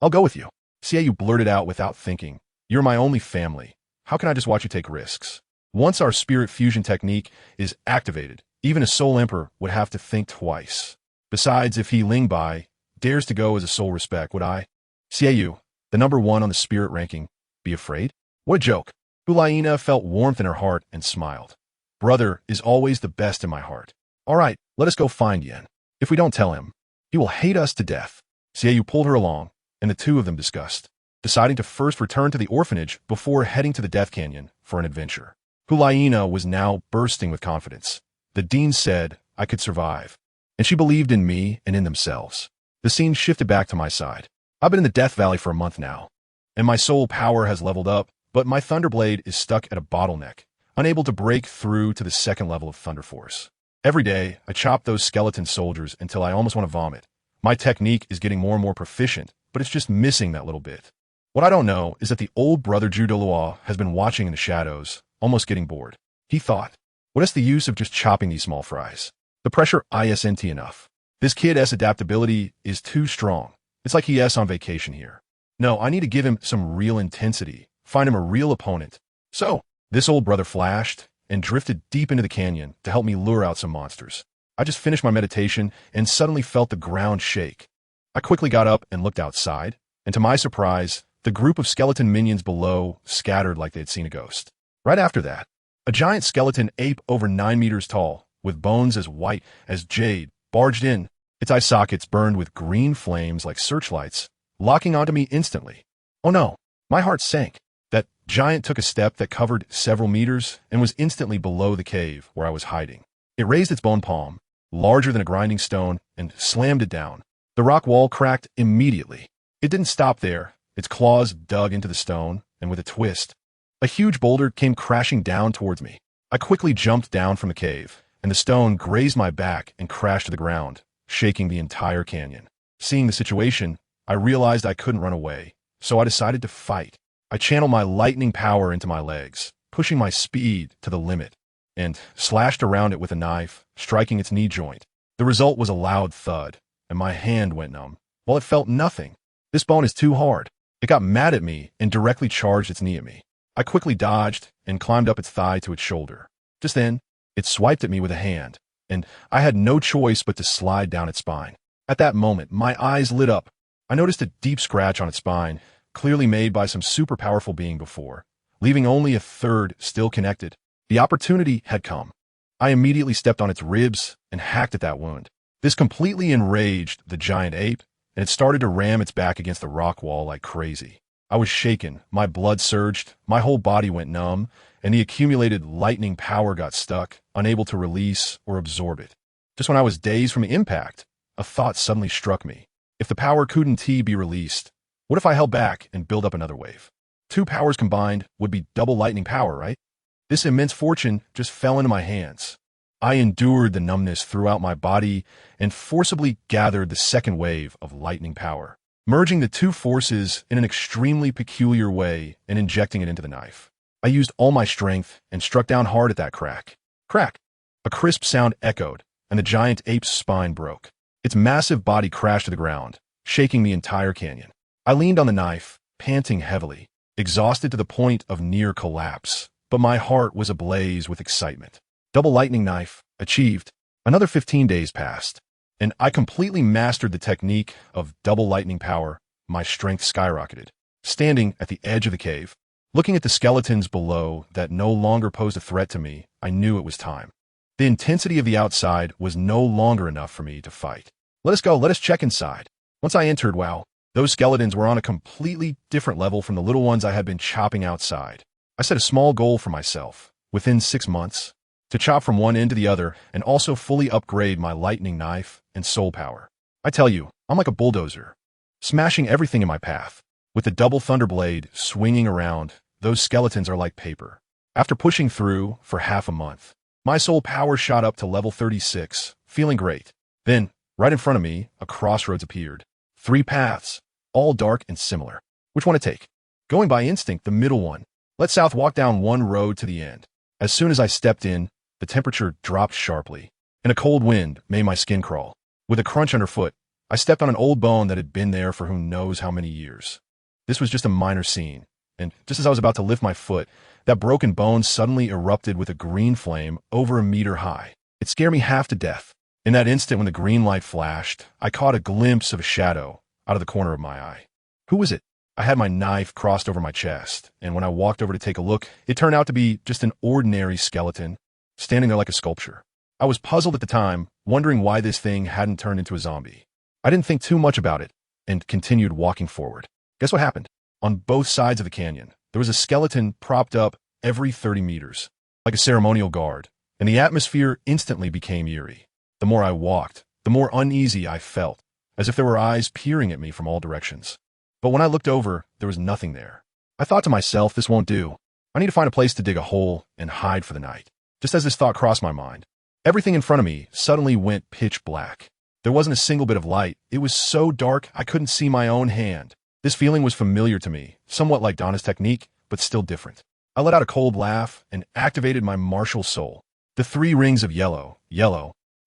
I'll go with you. Seiyu blurted out without thinking. You're my only family. How can I just watch you take risks? Once our spirit fusion technique is activated, Even a soul emperor would have to think twice. Besides, if he Ling Bai dares to go as a soul respect, would I, Xiaoyu, the number one on the spirit ranking, be afraid? What a joke. Hulaina felt warmth in her heart and smiled. Brother is always the best in my heart. All right, let us go find Yen. If we don't tell him, he will hate us to death. Xiaoyu pulled her along, and the two of them discussed, deciding to first return to the orphanage before heading to the Death Canyon for an adventure. Hulaina was now bursting with confidence. The dean said I could survive, and she believed in me and in themselves. The scene shifted back to my side. I've been in the Death Valley for a month now, and my soul power has leveled up, but my Thunderblade is stuck at a bottleneck, unable to break through to the second level of Thunder Force. Every day, I chop those skeleton soldiers until I almost want to vomit. My technique is getting more and more proficient, but it's just missing that little bit. What I don't know is that the old brother Zhu has been watching in the shadows, almost getting bored. He thought, what is the use of just chopping these small fries? The pressure isn't enough. This kid's adaptability is too strong. It's like he's on vacation here. No, I need to give him some real intensity, find him a real opponent. So, this old brother flashed and drifted deep into the canyon to help me lure out some monsters. I just finished my meditation and suddenly felt the ground shake. I quickly got up and looked outside, and to my surprise, the group of skeleton minions below scattered like they had seen a ghost. Right after that, a giant skeleton ape over 9 meters tall, with bones as white as jade, barged in. Its eye sockets burned with green flames like searchlights, locking onto me instantly. Oh no, my heart sank. That giant took a step that covered several meters and was instantly below the cave where I was hiding. It raised its bone palm, larger than a grinding stone, and slammed it down. The rock wall cracked immediately. It didn't stop there. Its claws dug into the stone, and with a twist, a huge boulder came crashing down towards me. I quickly jumped down from the cave, and the stone grazed my back and crashed to the ground, shaking the entire canyon. Seeing the situation, I realized I couldn't run away, so I decided to fight. I channeled my lightning power into my legs, pushing my speed to the limit, and slashed around it with a knife, striking its knee joint. The result was a loud thud, and my hand went numb. Well, it felt nothing. This bone is too hard. It got mad at me and directly charged its knee at me. I quickly dodged and climbed up its thigh to its shoulder. Just then, it swiped at me with a hand, and I had no choice but to slide down its spine. At that moment, my eyes lit up. I noticed a deep scratch on its spine, clearly made by some super powerful being before, leaving only a third still connected. The opportunity had come. I immediately stepped on its ribs and hacked at that wound. This completely enraged the giant ape, and it started to ram its back against the rock wall like crazy. I was shaken, my blood surged, my whole body went numb, and the accumulated lightning power got stuck, unable to release or absorb it. Just when I was dazed from the impact, a thought suddenly struck me. If the power couldn't be released, what if I held back and built up another wave? 2 powers combined would be double lightning power, right? This immense fortune just fell into my hands. I endured the numbness throughout my body and forcibly gathered the second wave of lightning power, merging the 2 forces in an extremely peculiar way and injecting it into the knife. I used all my strength and struck down hard at that crack. Crack! A crisp sound echoed, and the giant ape's spine broke. Its massive body crashed to the ground, shaking the entire canyon. I leaned on the knife, panting heavily, exhausted to the point of near collapse, but my heart was ablaze with excitement. Double lightning knife, achieved. Another 15 days passed, and I completely mastered the technique of double lightning power. My strength skyrocketed. Standing at the edge of the cave, looking at the skeletons below that no longer posed a threat to me, I knew it was time. The intensity of the outside was no longer enough for me to fight. Let us go, let us check inside. Once I entered, wow, those skeletons were on a completely different level from the little ones I had been chopping outside. I set a small goal for myself, within 6 months, to chop from one end to the other and also fully upgrade my lightning knife and soul power. I tell you, I'm like a bulldozer, smashing everything in my path. With the double thunder blade swinging around, those skeletons are like paper. After pushing through for half a month, my soul power shot up to level 36, feeling great. Then, right in front of me, a crossroads appeared. 3 paths, all dark and similar. Which one to take? Going by instinct, the middle one. Let South walk down one road to the end. As soon as I stepped in, the temperature dropped sharply, and a cold wind made my skin crawl. With a crunch underfoot, I stepped on an old bone that had been there for who knows how many years. This was just a minor scene, and just as I was about to lift my foot, that broken bone suddenly erupted with a green flame over a meter high. It scared me half to death. In that instant when the green light flashed, I caught a glimpse of a shadow out of the corner of my eye. Who was it? I had my knife crossed over my chest, and when I walked over to take a look, it turned out to be just an ordinary skeleton, standing there like a sculpture. I was puzzled at the time, wondering why this thing hadn't turned into a zombie. I didn't think too much about it, and continued walking forward. Guess what happened? On both sides of the canyon, there was a skeleton propped up every 30 meters, like a ceremonial guard, and the atmosphere instantly became eerie. The more I walked, the more uneasy I felt, as if there were eyes peering at me from all directions. But when I looked over, there was nothing there. I thought to myself, this won't do. I need to find a place to dig a hole and hide for the night. Just as this thought crossed my mind, everything in front of me suddenly went pitch black. There wasn't a single bit of light. It was so dark I couldn't see my own hand. This feeling was familiar to me, somewhat like Donna's technique, but still different. I let out a cold laugh and activated my martial soul. The 3 rings of yellow,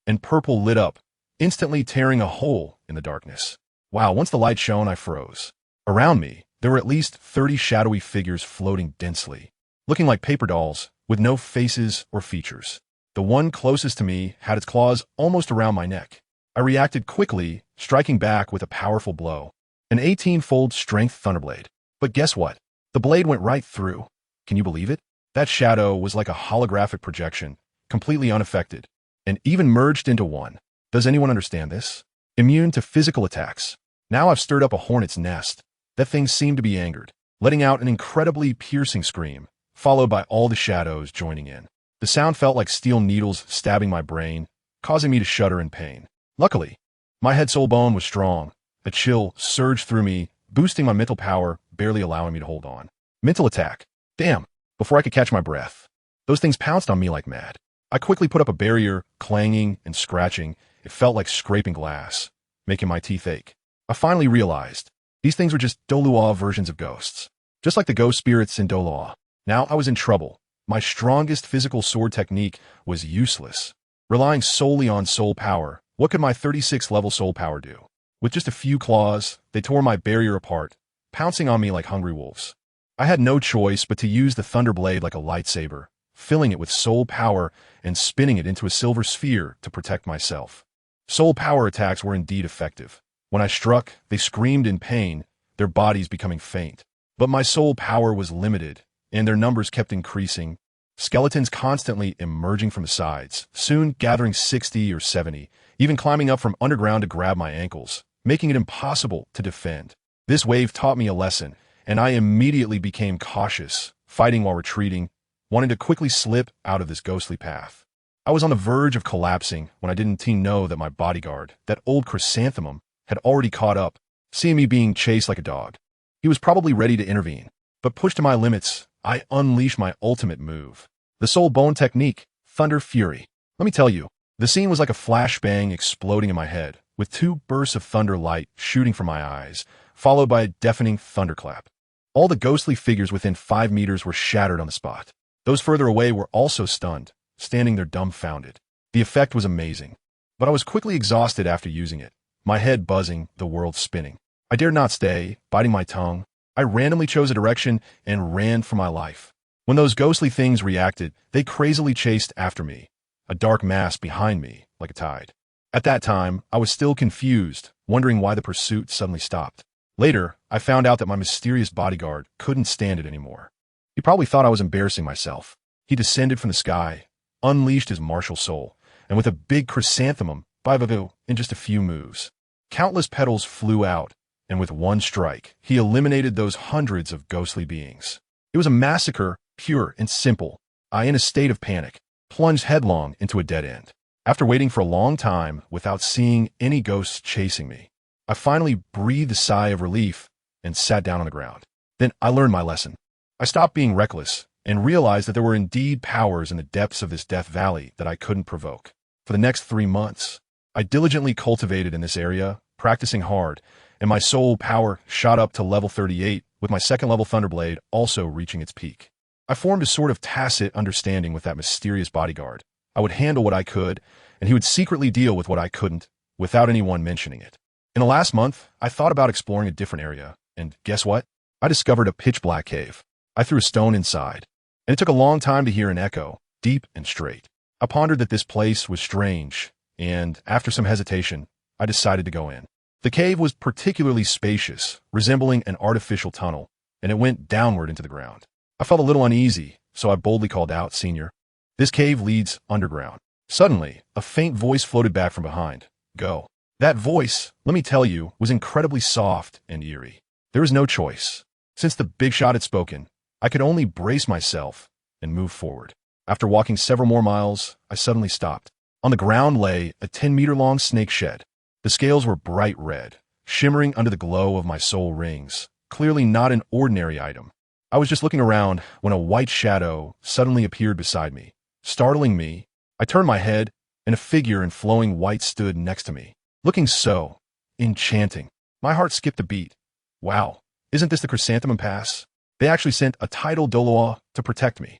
and purple lit up, instantly tearing a hole in the darkness. Wow, once the light shone, I froze. Around me, there were at least 30 shadowy figures floating densely, looking like paper dolls with no faces or features. The one closest to me had its claws almost around my neck. I reacted quickly, striking back with a powerful blow, an 18-fold strength thunderblade. But guess what? The blade went right through. Can you believe it? That shadow was like a holographic projection, completely unaffected, and even merged into one. Does anyone understand this? Immune to physical attacks. Now I've stirred up a hornet's nest. That thing seemed to be angered, letting out an incredibly piercing scream, followed by all the shadows joining in. The sound felt like steel needles stabbing my brain, causing me to shudder in pain. Luckily, my head soul bone was strong. A chill surged through me, boosting my mental power, barely allowing me to hold on. Mental attack. Damn. Before I could catch my breath, those things pounced on me like mad. I quickly put up a barrier, clanging and scratching. It felt like scraping glass, making my teeth ache. I finally realized these things were just Doluaw versions of ghosts, just like the ghost spirits in Doluaw. Now I was in trouble. My strongest physical sword technique was useless. Relying solely on soul power, what could my 36-level soul power do? With just a few claws, they tore my barrier apart, pouncing on me like hungry wolves. I had no choice but to use the thunder blade like a lightsaber, filling it with soul power and spinning it into a silver sphere to protect myself. Soul power attacks were indeed effective. When I struck, they screamed in pain, their bodies becoming faint. But my soul power was limited, and their numbers kept increasing. Skeletons constantly emerging from the sides, soon gathering 60 or 70, even climbing up from underground to grab my ankles, making it impossible to defend. This wave taught me a lesson, and I immediately became cautious, fighting while retreating, wanting to quickly slip out of this ghostly path. I was on the verge of collapsing when I didn't know that my bodyguard, that old chrysanthemum, had already caught up, seeing me being chased like a dog. He was probably ready to intervene, but pushed to my limits, I unleashed my ultimate move. The soul bone technique, Thunder Fury. Let me tell you, the scene was like a flashbang exploding in my head, with 2 bursts of thunder light shooting from my eyes, followed by a deafening thunderclap. All the ghostly figures within 5 meters were shattered on the spot. Those further away were also stunned, standing there dumbfounded. The effect was amazing, but I was quickly exhausted after using it, my head buzzing, the world spinning. I dared not stay, biting my tongue. I randomly chose a direction and ran for my life. When those ghostly things reacted, they crazily chased after me, a dark mass behind me, like a tide. At that time, I was still confused, wondering why the pursuit suddenly stopped. Later, I found out that my mysterious bodyguard couldn't stand it anymore. He probably thought I was embarrassing myself. He descended from the sky, unleashed his martial soul, and with a big chrysanthemum, in just a few moves. Countless petals flew out, and with one strike, he eliminated those hundreds of ghostly beings. It was a massacre, pure and simple. I, in a state of panic, plunged headlong into a dead end. After waiting for a long time without seeing any ghosts chasing me, I finally breathed a sigh of relief and sat down on the ground. Then I learned my lesson. I stopped being reckless and realized that there were indeed powers in the depths of this death valley that I couldn't provoke. For the next 3 months, I diligently cultivated in this area, practicing hard, and my soul power shot up to level 38, with my 2nd level Thunderblade also reaching its peak. I formed a sort of tacit understanding with that mysterious bodyguard. I would handle what I could, and he would secretly deal with what I couldn't, without anyone mentioning it. In the last month, I thought about exploring a different area, and guess what? I discovered a pitch-black cave. I threw a stone inside, and it took a long time to hear an echo, deep and straight. I I pondered that this place was strange, and after some hesitation, I decided to go in. The cave was particularly spacious, resembling an artificial tunnel, and it went downward into the ground. I felt a little uneasy, so I boldly called out, "Senior, this cave leads underground." Suddenly, a faint voice floated back from behind. "Go." That voice, let me tell you, was incredibly soft and eerie. There was no choice. Since the big shot had spoken, I could only brace myself and move forward. After walking several more miles, I suddenly stopped. On the ground lay a 10-meter-long snake shed. The scales were bright red, shimmering under the glow of my soul rings, clearly not an ordinary item. I was just looking around when a white shadow suddenly appeared beside me. Startling me, I turned my head, and a figure in flowing white stood next to me, looking so enchanting. My heart skipped a beat. Wow, isn't this the Chrysanthemum Pass? They actually sent a tidal Doloa to protect me.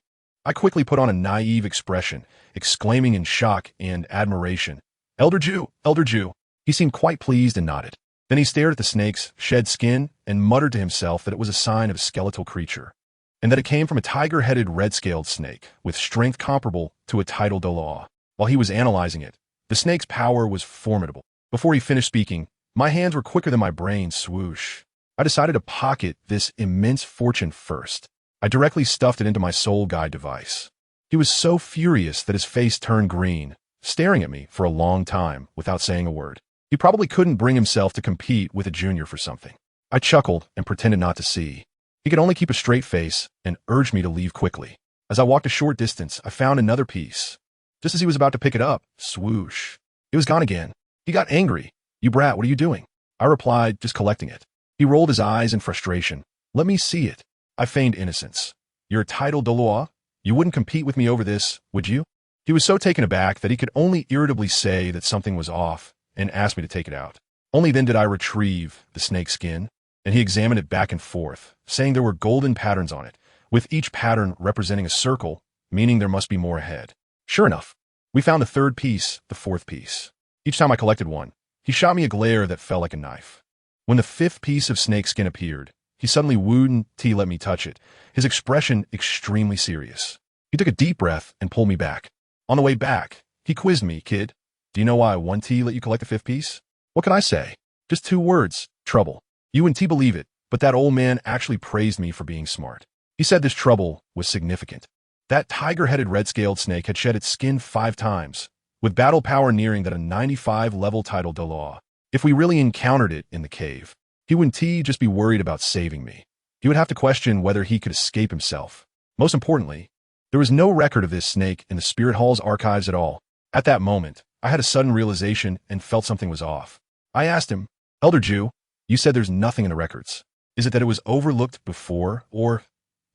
I quickly put on a naive expression, exclaiming in shock and admiration, Elder Jew, Elder Jew." He seemed quite pleased and nodded. Then he stared at the snake's shed skin and muttered to himself that it was a sign of a skeletal creature, and that it came from a tiger-headed red-scaled snake with strength comparable to a tidal Doloa. While he was analyzing it, the snake's power was formidable. Before he finished speaking, my hands were quicker than my brain. Swoosh. I decided to pocket this immense fortune first. I directly stuffed it into my soul guide device. He was so furious that his face turned green, staring at me for a long time without saying a word. He probably couldn't bring himself to compete with a junior for something. I chuckled and pretended not to see. He could only keep a straight face and urged me to leave quickly. As I walked a short distance, I found another piece. Just as he was about to pick it up, swoosh, it was gone again. He got angry. "You brat, what are you doing?" I replied, "Just collecting it." He rolled his eyes in frustration. "Let me see it." I feigned innocence. "You're a tidal Doloa? You wouldn't compete with me over this, would you?" He was so taken aback that he could only irritably say that something was off and asked me to take it out. Only then did I retrieve the snake skin, and he examined it back and forth, saying there were golden patterns on it, with each pattern representing a circle, meaning there must be more ahead. Sure enough, we found the third piece, the fourth piece. Each time I collected one, he shot me a glare that fell like a knife. When the fifth piece of snake skin appeared, he suddenly wouldn't let me touch it, his expression extremely serious. He took a deep breath and pulled me back. On the way back, he quizzed me, "Kid, do you know why 1T let you collect the fifth piece?" What could I say? Just 2 words, trouble. You wouldn't believe it, but that old man actually praised me for being smart. He said this trouble was significant. That tiger-headed red-scaled snake had shed its skin 5 times, with battle power nearing that a 95-level tidal Doloa. If we really encountered it in the cave, he wouldn't just be worried about saving me. He would have to question whether he could escape himself. Most importantly, there was no record of this snake in the Spirit Hall's archives at all. At that moment, I had a sudden realization and felt something was off. I asked him, "Elder Jew, you said there's nothing in the records. Is it that it was overlooked before, or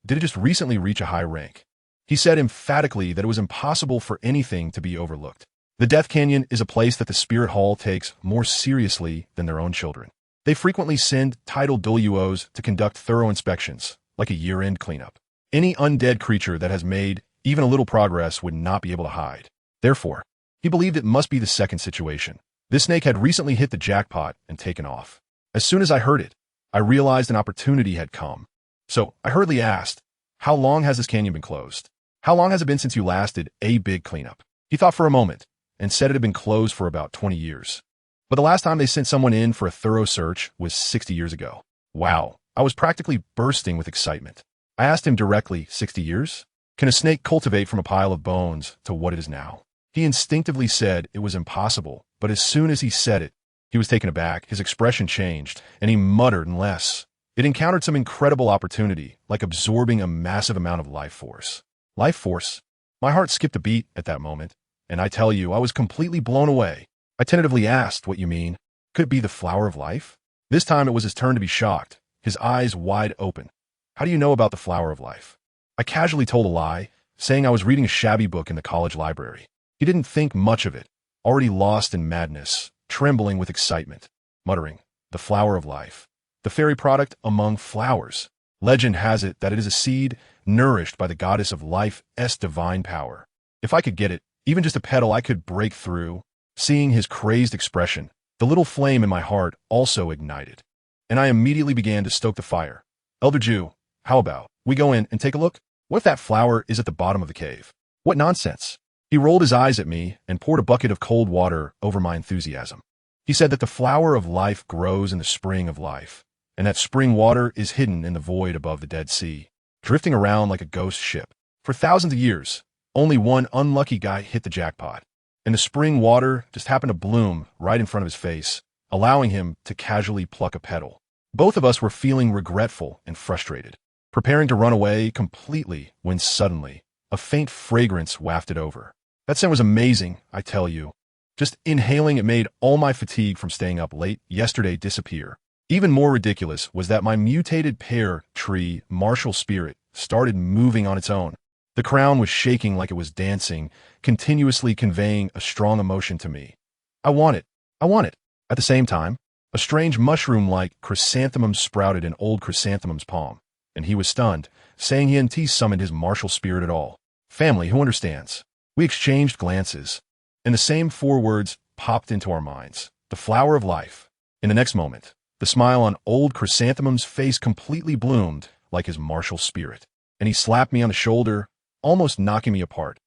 did it just recently reach a high rank?" He said emphatically that it was impossible for anything to be overlooked. The Death Canyon is a place that the Spirit Hall takes more seriously than their own children. They frequently send tidal WOs to conduct thorough inspections, like a year-end cleanup. Any undead creature that has made even a little progress would not be able to hide. Therefore, he believed it must be the second situation. This snake had recently hit the jackpot and taken off. As soon as I heard it, I realized an opportunity had come. So I hurriedly asked, "How long has this canyon been closed? How long has it been since you last did a big cleanup?" He thought for a moment and said it had been closed for about 20 years. But the last time they sent someone in for a thorough search was 60 years ago. Wow, I was practically bursting with excitement. I asked him directly, 60 years? Can a snake cultivate from a pile of bones to what it is now? He instinctively said it was impossible, but as soon as he said it, he was taken aback, his expression changed, and he muttered unless it encountered some incredible opportunity, like absorbing a massive amount of life force. Life force? My heart skipped a beat at that moment, and I tell you, I was completely blown away. I tentatively asked what you mean. Could it be the flower of life? This time it was his turn to be shocked, his eyes wide open. How do you know about the flower of life? I casually told a lie, saying I was reading a shabby book in the college library. He didn't think much of it, already lost in madness, trembling with excitement, muttering, "The flower of life, the fairy product among flowers. Legend has it that it is a seed nourished by the goddess of life's divine power. If I could get it, even just a petal, I could break through." Seeing his crazed expression, the little flame in my heart also ignited, and I immediately began to stoke the fire. "Elder Jew, how about we go in and take a look? What if that flower is at the bottom of the cave?" "What nonsense! He rolled his eyes at me and poured a bucket of cold water over my enthusiasm. He said that the flower of life grows in the spring of life, and that spring water is hidden in the void above the Dead Sea, drifting around like a ghost ship. For thousands of years, only one unlucky guy hit the jackpot, and the spring water just happened to bloom right in front of his face, allowing him to casually pluck a petal. Both of us were feeling regretful and frustrated, preparing to run away completely when suddenly a faint fragrance wafted over. That scent was amazing, I tell you. Just inhaling it made all my fatigue from staying up late yesterday disappear. Even more ridiculous was that my mutated pear tree martial spirit started moving on its own. The crown was shaking like it was dancing, continuously conveying a strong emotion to me. I want it. I want it. At the same time, a strange mushroom-like chrysanthemum sprouted in old Chrysanthemum's palm, and he was stunned, saying he hadn't summoned his martial spirit at all. Family, who understands? We exchanged glances, and the same four words popped into our minds. The flower of life. In the next moment, the smile on old Chrysanthemum's face completely bloomed like his martial spirit, and he slapped me on the shoulder, almost knocking me apart.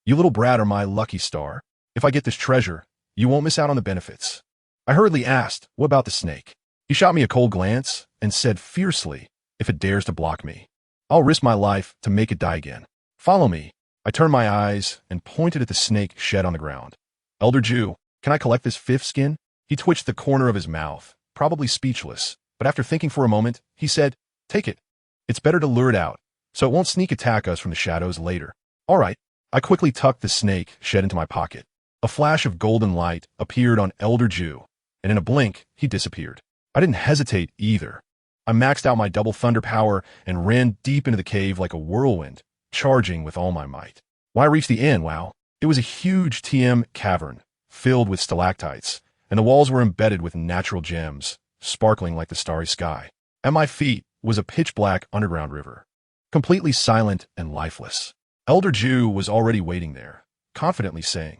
You little brat are my lucky star. If I get this treasure, you won't miss out on the benefits. I hurriedly asked, what about the snake? He shot me a cold glance and said fiercely, if it dares to block me, I'll risk my life to make it die again. Follow me. I turned my eyes and pointed at the snake shed on the ground. Elder Jew, can I collect this fifth skin? He twitched the corner of his mouth, probably speechless, but after thinking for a moment, he said, take it. It's better to lure it out, so it won't sneak attack us from the shadows later. All right. I quickly tucked the snake shed into my pocket. A flash of golden light appeared on Elder Jew, and in a blink, he disappeared. I didn't hesitate either. I maxed out my double thunder power and ran deep into the cave like a whirlwind, charging with all my might. When I reached the end, wow, it was a huge TM cavern filled with stalactites, and the walls were embedded with natural gems, sparkling like the starry sky. At my feet was a pitch-black underground river, completely silent and lifeless. Elder Jew was already waiting there, confidently saying,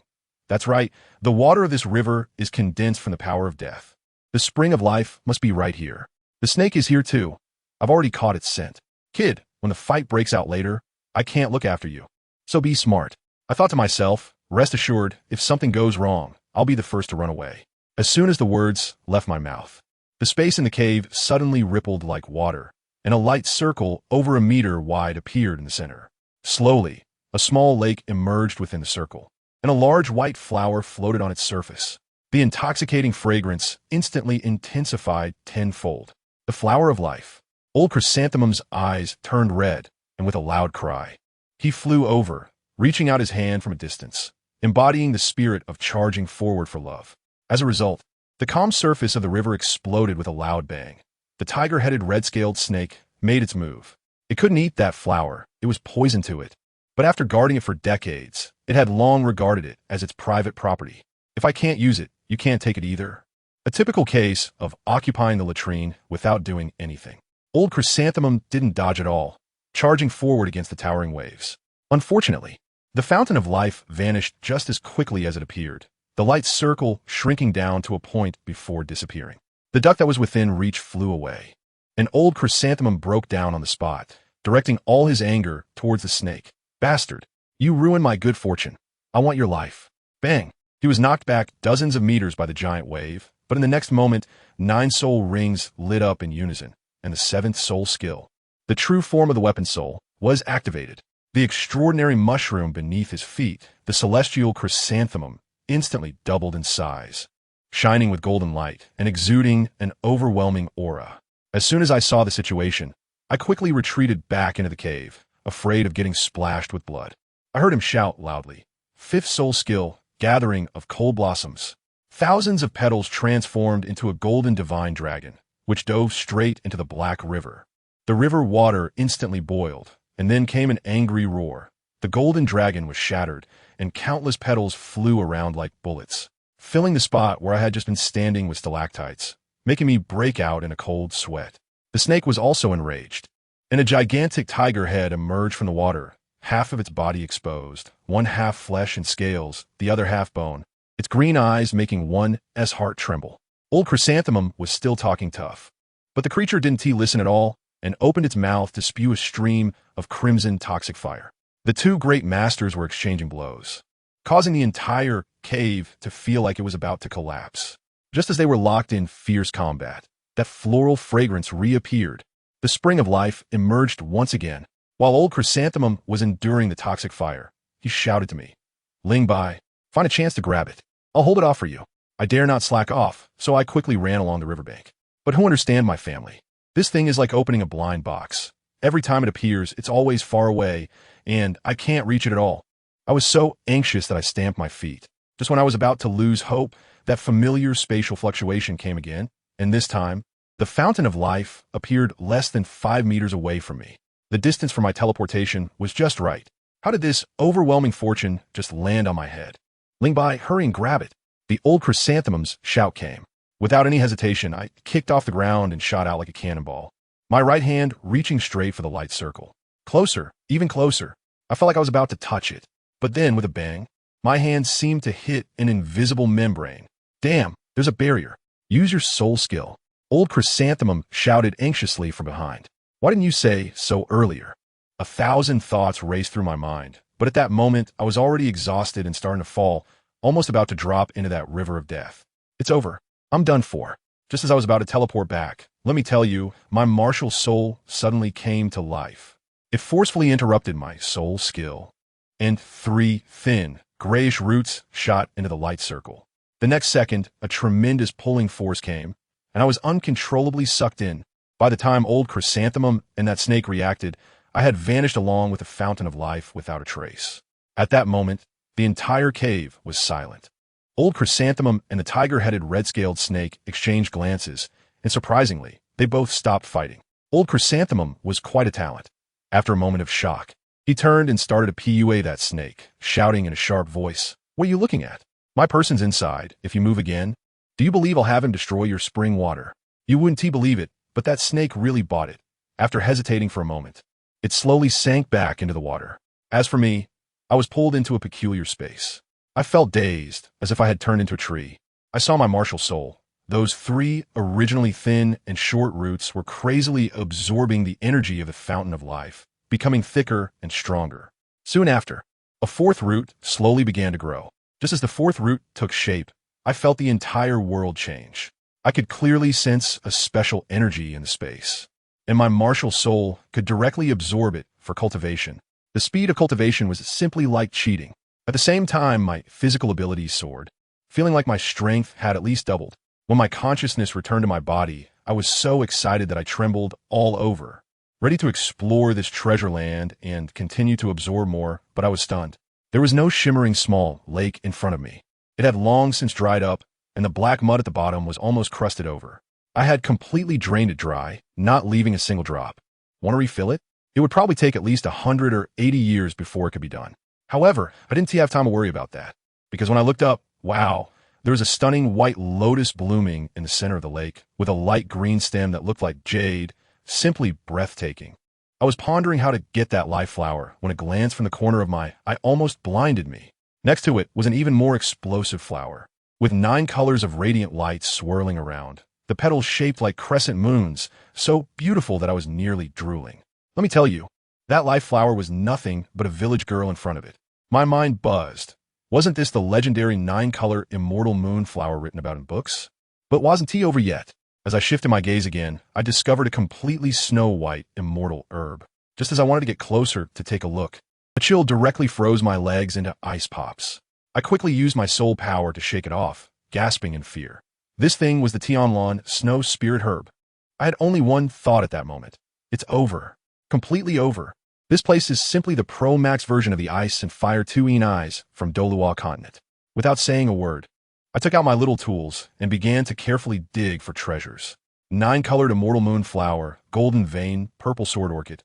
that's right, the water of this river is condensed from the power of death. The spring of life must be right here. The snake is here too. I've already caught its scent. Kid, when the fight breaks out later, I can't look after you. So be smart. I thought to myself, rest assured, if something goes wrong, I'll be the first to run away. As soon as the words left my mouth, the space in the cave suddenly rippled like water, and a light circle over a meter wide appeared in the center. Slowly, a small lake emerged within the circle, and a large white flower floated on its surface. The intoxicating fragrance instantly intensified tenfold. The flower of life. Old Chrysanthemum's eyes turned red, and with a loud cry, he flew over, reaching out his hand from a distance, embodying the spirit of charging forward for love. As a result, the calm surface of the river exploded with a loud bang. The tiger-headed red-scaled snake made its move. It couldn't eat that flower. It was poison to it. But after guarding it for decades, it had long regarded it as its private property. If I can't use it, you can't take it either. A typical case of occupying the latrine without doing anything. Old Chrysanthemum didn't dodge at all, charging forward against the towering waves. Unfortunately, the fountain of life vanished just as quickly as it appeared, the light circle shrinking down to a point before disappearing. The duck that was within reach flew away. An old Chrysanthemum broke down on the spot, directing all his anger towards the snake. Bastard, you ruined my good fortune. I want your life. Bang! He was knocked back dozens of meters by the giant wave, but in the next moment, 9 soul rings lit up in unison, and the 7th soul skill, the true form of the weapon soul, was activated. The extraordinary mushroom beneath his feet, the celestial chrysanthemum, instantly doubled in size, shining with golden light and exuding an overwhelming aura. As soon as I saw the situation, I quickly retreated back into the cave, afraid of getting splashed with blood. I heard him shout loudly, 5th soul skill, gathering of cold blossoms. Thousands of petals transformed into a golden divine dragon, which dove straight into the black river. The river water instantly boiled, and then came an angry roar. The golden dragon was shattered, and countless petals flew around like bullets, filling the spot where I had just been standing with stalactites, making me break out in a cold sweat. The snake was also enraged, and a gigantic tiger head emerged from the water, half of its body exposed, one half flesh and scales, the other half bone, its green eyes making one's heart tremble. Old Chrysanthemum was still talking tough, but the creature didn't listen at all and opened its mouth to spew a stream of crimson toxic fire. The two great masters were exchanging blows. causing the entire cave to feel like it was about to collapse. Just as they were locked in fierce combat, that floral fragrance reappeared. The spring of life emerged once again. While old Chrysanthemum was enduring the toxic fire, he shouted to me, "Ling Bai, find a chance to grab it. I'll hold it off for you." I dare not slack off, so I quickly ran along the riverbank. But who understand my family? This thing is like opening a blind box. Every time it appears, it's always far away, and I can't reach it at all. I was so anxious that I stamped my feet. Just when I was about to lose hope, that familiar spatial fluctuation came again, and this time, the fountain of life appeared less than 5 meters away from me. The distance for my teleportation was just right. How did this overwhelming fortune just land on my head? Ling Bai, hurry and grab it. The old Chrysanthemum's shout came. Without any hesitation, I kicked off the ground and shot out like a cannonball, my right hand reaching straight for the light circle. Closer, even closer. I felt like I was about to touch it. But then, with a bang, my hand seemed to hit an invisible membrane. Damn, there's a barrier. Use your soul skill. Old Chrysanthemum shouted anxiously from behind. Why didn't you say so earlier? 1,000 thoughts raced through my mind, but at that moment, I was already exhausted and starting to fall, almost about to drop into that river of death. It's over. I'm done for. Just as I was about to teleport back, let me tell you, my martial soul suddenly came to life. It forcefully interrupted my soul skill, and 3 thin, grayish roots shot into the light circle. The next second, a tremendous pulling force came, and I was uncontrollably sucked in. By the time old Chrysanthemum and that snake reacted, I had vanished along with the fountain of life without a trace. At that moment, the entire cave was silent. Old Chrysanthemum and the tiger-headed red-scaled snake exchanged glances, and surprisingly, they both stopped fighting. Old Chrysanthemum was quite a talent. After a moment of shock, he turned and started to PUA that snake, shouting in a sharp voice, "What are you looking at? My person's inside. If you move again, do you believe I'll have him destroy your spring water?" You wouldn't believe it, but that snake really bought it. After hesitating for a moment, it slowly sank back into the water. As for me, I was pulled into a peculiar space. I felt dazed, as if I had turned into a tree. I saw my martial soul. Those 3 originally thin and short roots were crazily absorbing the energy of the fountain of life, becoming thicker and stronger. Soon after, a 4th root slowly began to grow. Just as the 4th root took shape, I felt the entire world change. I could clearly sense a special energy in the space, and my martial soul could directly absorb it for cultivation. The speed of cultivation was simply like cheating. At the same time, my physical abilities soared, feeling like my strength had at least doubled. When my consciousness returned to my body, I was so excited that I trembled all over, ready to explore this treasure land and continue to absorb more, but I was stunned. There was no shimmering small lake in front of me. It had long since dried up, and the black mud at the bottom was almost crusted over. I had completely drained it dry, not leaving a single drop. Want to refill it? It would probably take at least 100 or 80 years before it could be done. However, I didn't have time to worry about that, because when I looked up, wow, there was a stunning white lotus blooming in the center of the lake, with a light green stem that looked like jade, simply breathtaking. I was pondering how to get that life flower when a glance from the corner of my eye almost blinded me. Next to it was an even more explosive flower, with 9 colors of radiant light swirling around, the petals shaped like crescent moons, so beautiful that I was nearly drooling. Let me tell you, that life flower was nothing but a village girl in front of it. My mind buzzed. Wasn't this the legendary 9-color immortal moon flower written about in books? But wasn't tea over yet? As I shifted my gaze again, I discovered a completely snow-white immortal herb. Just as I wanted to get closer to take a look, a chill directly froze my legs into ice pops. I quickly used my soul power to shake it off, gasping in fear. This thing was the Tianlan Snow Spirit Herb. I had only one thought at that moment. It's over. Completely over. This place is simply the Pro-Max version of the Ice and Fire 2 Eyes from Dolua continent. Without saying a word, I took out my little tools and began to carefully dig for treasures. 9-colored immortal moon flower, golden vein, purple sword orchid.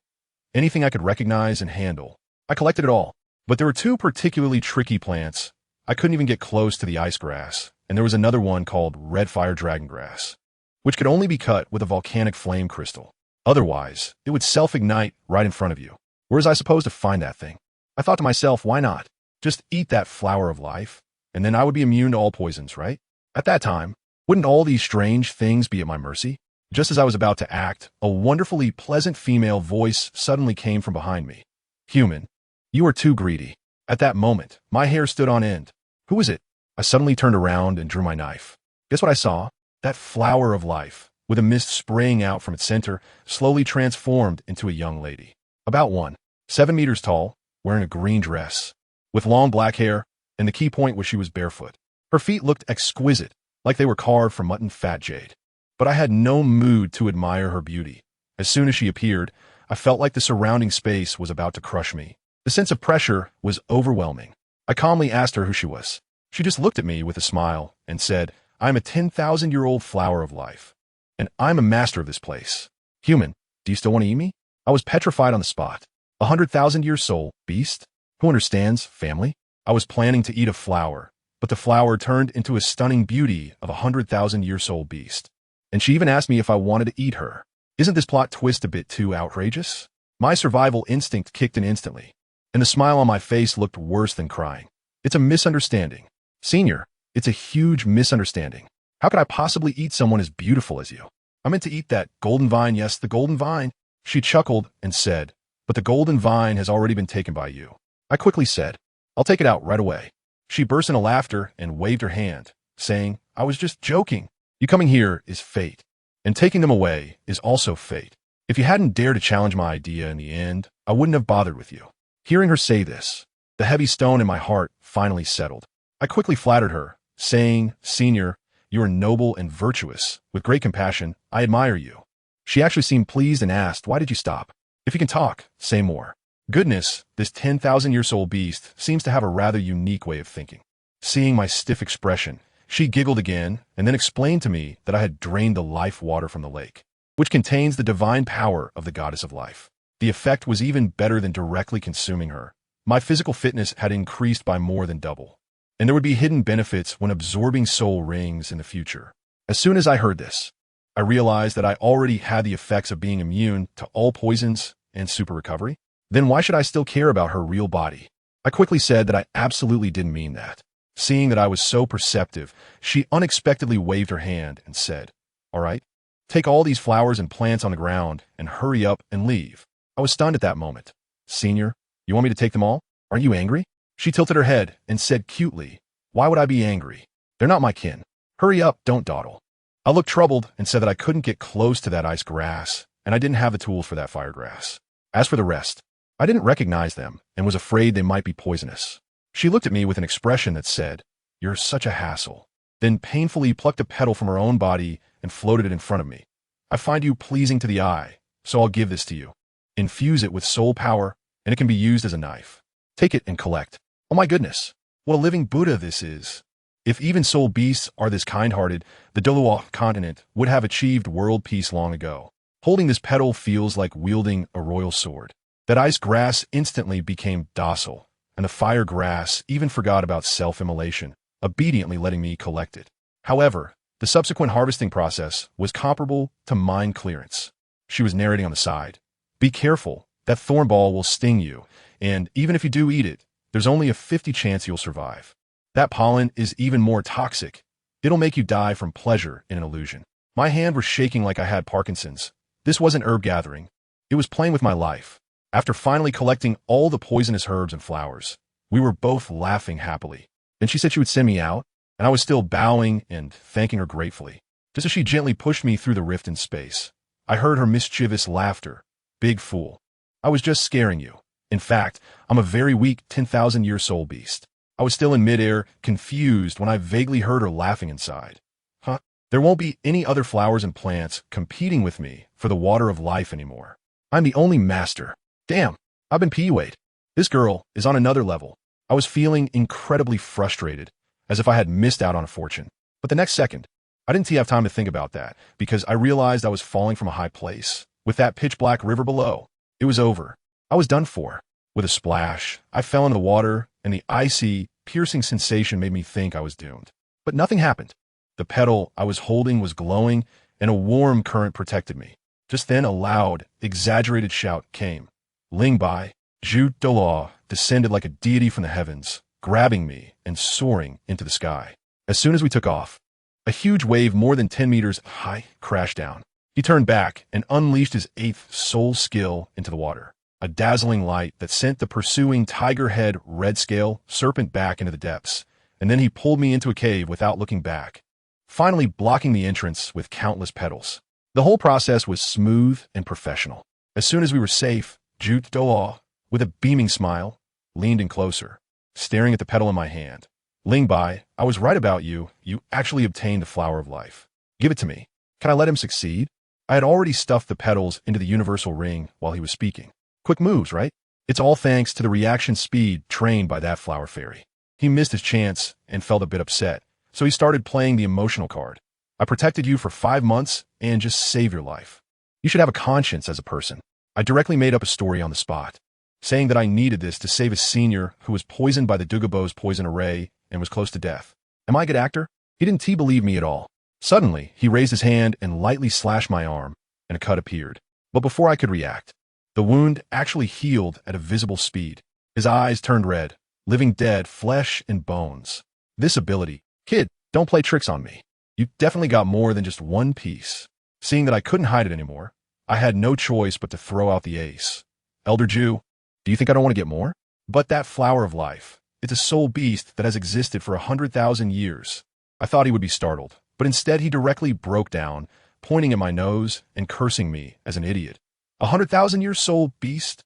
Anything I could recognize and handle. I collected it all. But there were 2 particularly tricky plants. I couldn't even get close to the ice grass, and there was another one called red fire dragon grass, which could only be cut with a volcanic flame crystal. Otherwise, it would self-ignite right in front of you. Where was I supposed to find that thing? I thought to myself, why not? Just eat that flower of life, and then I would be immune to all poisons, right? At that time, wouldn't all these strange things be at my mercy? Just as I was about to act, a wonderfully pleasant female voice suddenly came from behind me. "Human, you are too greedy." At that moment, my hair stood on end. Who was it? I suddenly turned around and drew my knife. Guess what I saw? That flower of life, with a mist spraying out from its center, slowly transformed into a young lady. About 7 meters tall, wearing a green dress, with long black hair, and the key point was she was barefoot. Her feet looked exquisite, like they were carved from mutton fat jade. But I had no mood to admire her beauty. As soon as she appeared, I felt like the surrounding space was about to crush me. The sense of pressure was overwhelming. I calmly asked her who she was. She just looked at me with a smile and said, "I'm a 10,000-year-old flower of life, and I'm a master of this place. Human, do you still want to eat me?" I was petrified on the spot. 100,000-year soul, beast? Who understands family? I was planning to eat a flower, but the flower turned into a stunning beauty of a 100,000-year soul beast. And she even asked me if I wanted to eat her. Isn't this plot twist a bit too outrageous? My survival instinct kicked in instantly, and the smile on my face looked worse than crying. It's a misunderstanding. Senior, it's a huge misunderstanding. How could I possibly eat someone as beautiful as you? I meant to eat that golden vine, yes, the golden vine. She chuckled and said, "But the golden vine has already been taken by you." I quickly said, "I'll take it out right away." She burst into laughter and waved her hand, saying, "I was just joking. You coming here is fate, and taking them away is also fate. If you hadn't dared to challenge my idea in the end, I wouldn't have bothered with you." Hearing her say this, the heavy stone in my heart finally settled. I quickly flattered her, saying, "Senior, you are noble and virtuous. With great compassion, I admire you." She actually seemed pleased and asked, "Why did you stop? If you can talk, say more." Goodness, this 10,000-year-old beast seems to have a rather unique way of thinking. Seeing my stiff expression, she giggled again and then explained to me that I had drained the life water from the lake, which contains the divine power of the goddess of life. The effect was even better than directly consuming her. My physical fitness had increased by more than double, and there would be hidden benefits when absorbing soul rings in the future. As soon as I heard this, I realized that I already had the effects of being immune to all poisons and super recovery. Then why should I still care about her real body? I quickly said that I absolutely didn't mean that. Seeing that I was so perceptive, she unexpectedly waved her hand and said, "All right, take all these flowers and plants on the ground and hurry up and leave." I was stunned at that moment. "Senior, you want me to take them all? Aren't you angry?" She tilted her head and said cutely, "Why would I be angry? They're not my kin. Hurry up, don't dawdle." I looked troubled and said that I couldn't get close to that ice grass, and I didn't have the tools for that fire grass. As for the rest, I didn't recognize them and was afraid they might be poisonous. She looked at me with an expression that said, "You're such a hassle," then painfully plucked a petal from her own body and floated it in front of me. "I find you pleasing to the eye, so I'll give this to you. Infuse it with soul power, and it can be used as a knife. Take it and collect." Oh my goodness, what a living Buddha this is. If even soul beasts are this kind-hearted, the Doluo continent would have achieved world peace long ago. Holding this petal feels like wielding a royal sword. That ice grass instantly became docile, and the fire grass even forgot about self-immolation, obediently letting me collect it. However, the subsequent harvesting process was comparable to mind clearance. She was narrating on the side. "Be careful, that thorn ball will sting you, and even if you do eat it, there's only a 50 chance you'll survive. That pollen is even more toxic. It'll make you die from pleasure in an illusion." My hand was shaking like I had Parkinson's. This wasn't herb gathering. It was playing with my life. After finally collecting all the poisonous herbs and flowers, we were both laughing happily. Then she said she would send me out, and I was still bowing and thanking her gratefully. Just as she gently pushed me through the rift in space, I heard her mischievous laughter. "Big fool. I was just scaring you. In fact, I'm a very weak 10,000-year soul beast." I was still in midair, confused, when I vaguely heard her laughing inside. "Huh? There won't be any other flowers and plants competing with me for the water of life anymore. I'm the only master. Damn, I've been PUA'd. This girl is on another level." I was feeling incredibly frustrated, as if I had missed out on a fortune. But the next second, I didn't have time to think about that, because I realized I was falling from a high place, with that pitch-black river below. It was over. I was done for. With a splash, I fell into the water, and the icy, piercing sensation made me think I was doomed. But nothing happened. The petal I was holding was glowing, and a warm current protected me. Just then, a loud, exaggerated shout came. Ling Bai, Zhu Doluo, descended like a deity from the heavens, grabbing me and soaring into the sky. As soon as we took off, a huge wave more than 10 meters high crashed down. He turned back and unleashed his 8th soul skill into the water. a dazzling light that sent the pursuing tiger head red scale serpent back into the depths, and then he pulled me into a cave without looking back, finally blocking the entrance with countless petals. The whole process was smooth and professional. As soon as we were safe, TeacherDonna's, with a beaming smile, leaned in closer, staring at the petal in my hand. Lingbai, I was right about you. You actually obtained the flower of life. Give it to me. Can I let him succeed? I had already stuffed the petals into the universal ring while he was speaking. Quick moves, right? It's all thanks to the reaction speed trained by that flower fairy. He missed his chance and felt a bit upset, so he started playing the emotional card. I protected you for 5 months and just saved your life. You should have a conscience as a person. I directly made up a story on the spot, saying that I needed this to save a senior who was poisoned by the Dugabo's poison array and was close to death. Am I a good actor? He didn't believe me at all. Suddenly, he raised his hand and lightly slashed my arm, and a cut appeared. But before I could react, the wound actually healed at a visible speed. His eyes turned red, living dead flesh and bones. This ability, kid, don't play tricks on me. You definitely got more than just one piece. Seeing that I couldn't hide it anymore, I had no choice but to throw out the ace. Elder Jew, do you think I don't want to get more? But that flower of life, it's a soul beast that has existed for 100,000 years. I thought he would be startled, but instead he directly broke down, pointing at my nose and cursing me as an idiot. 100,000-year soul beast?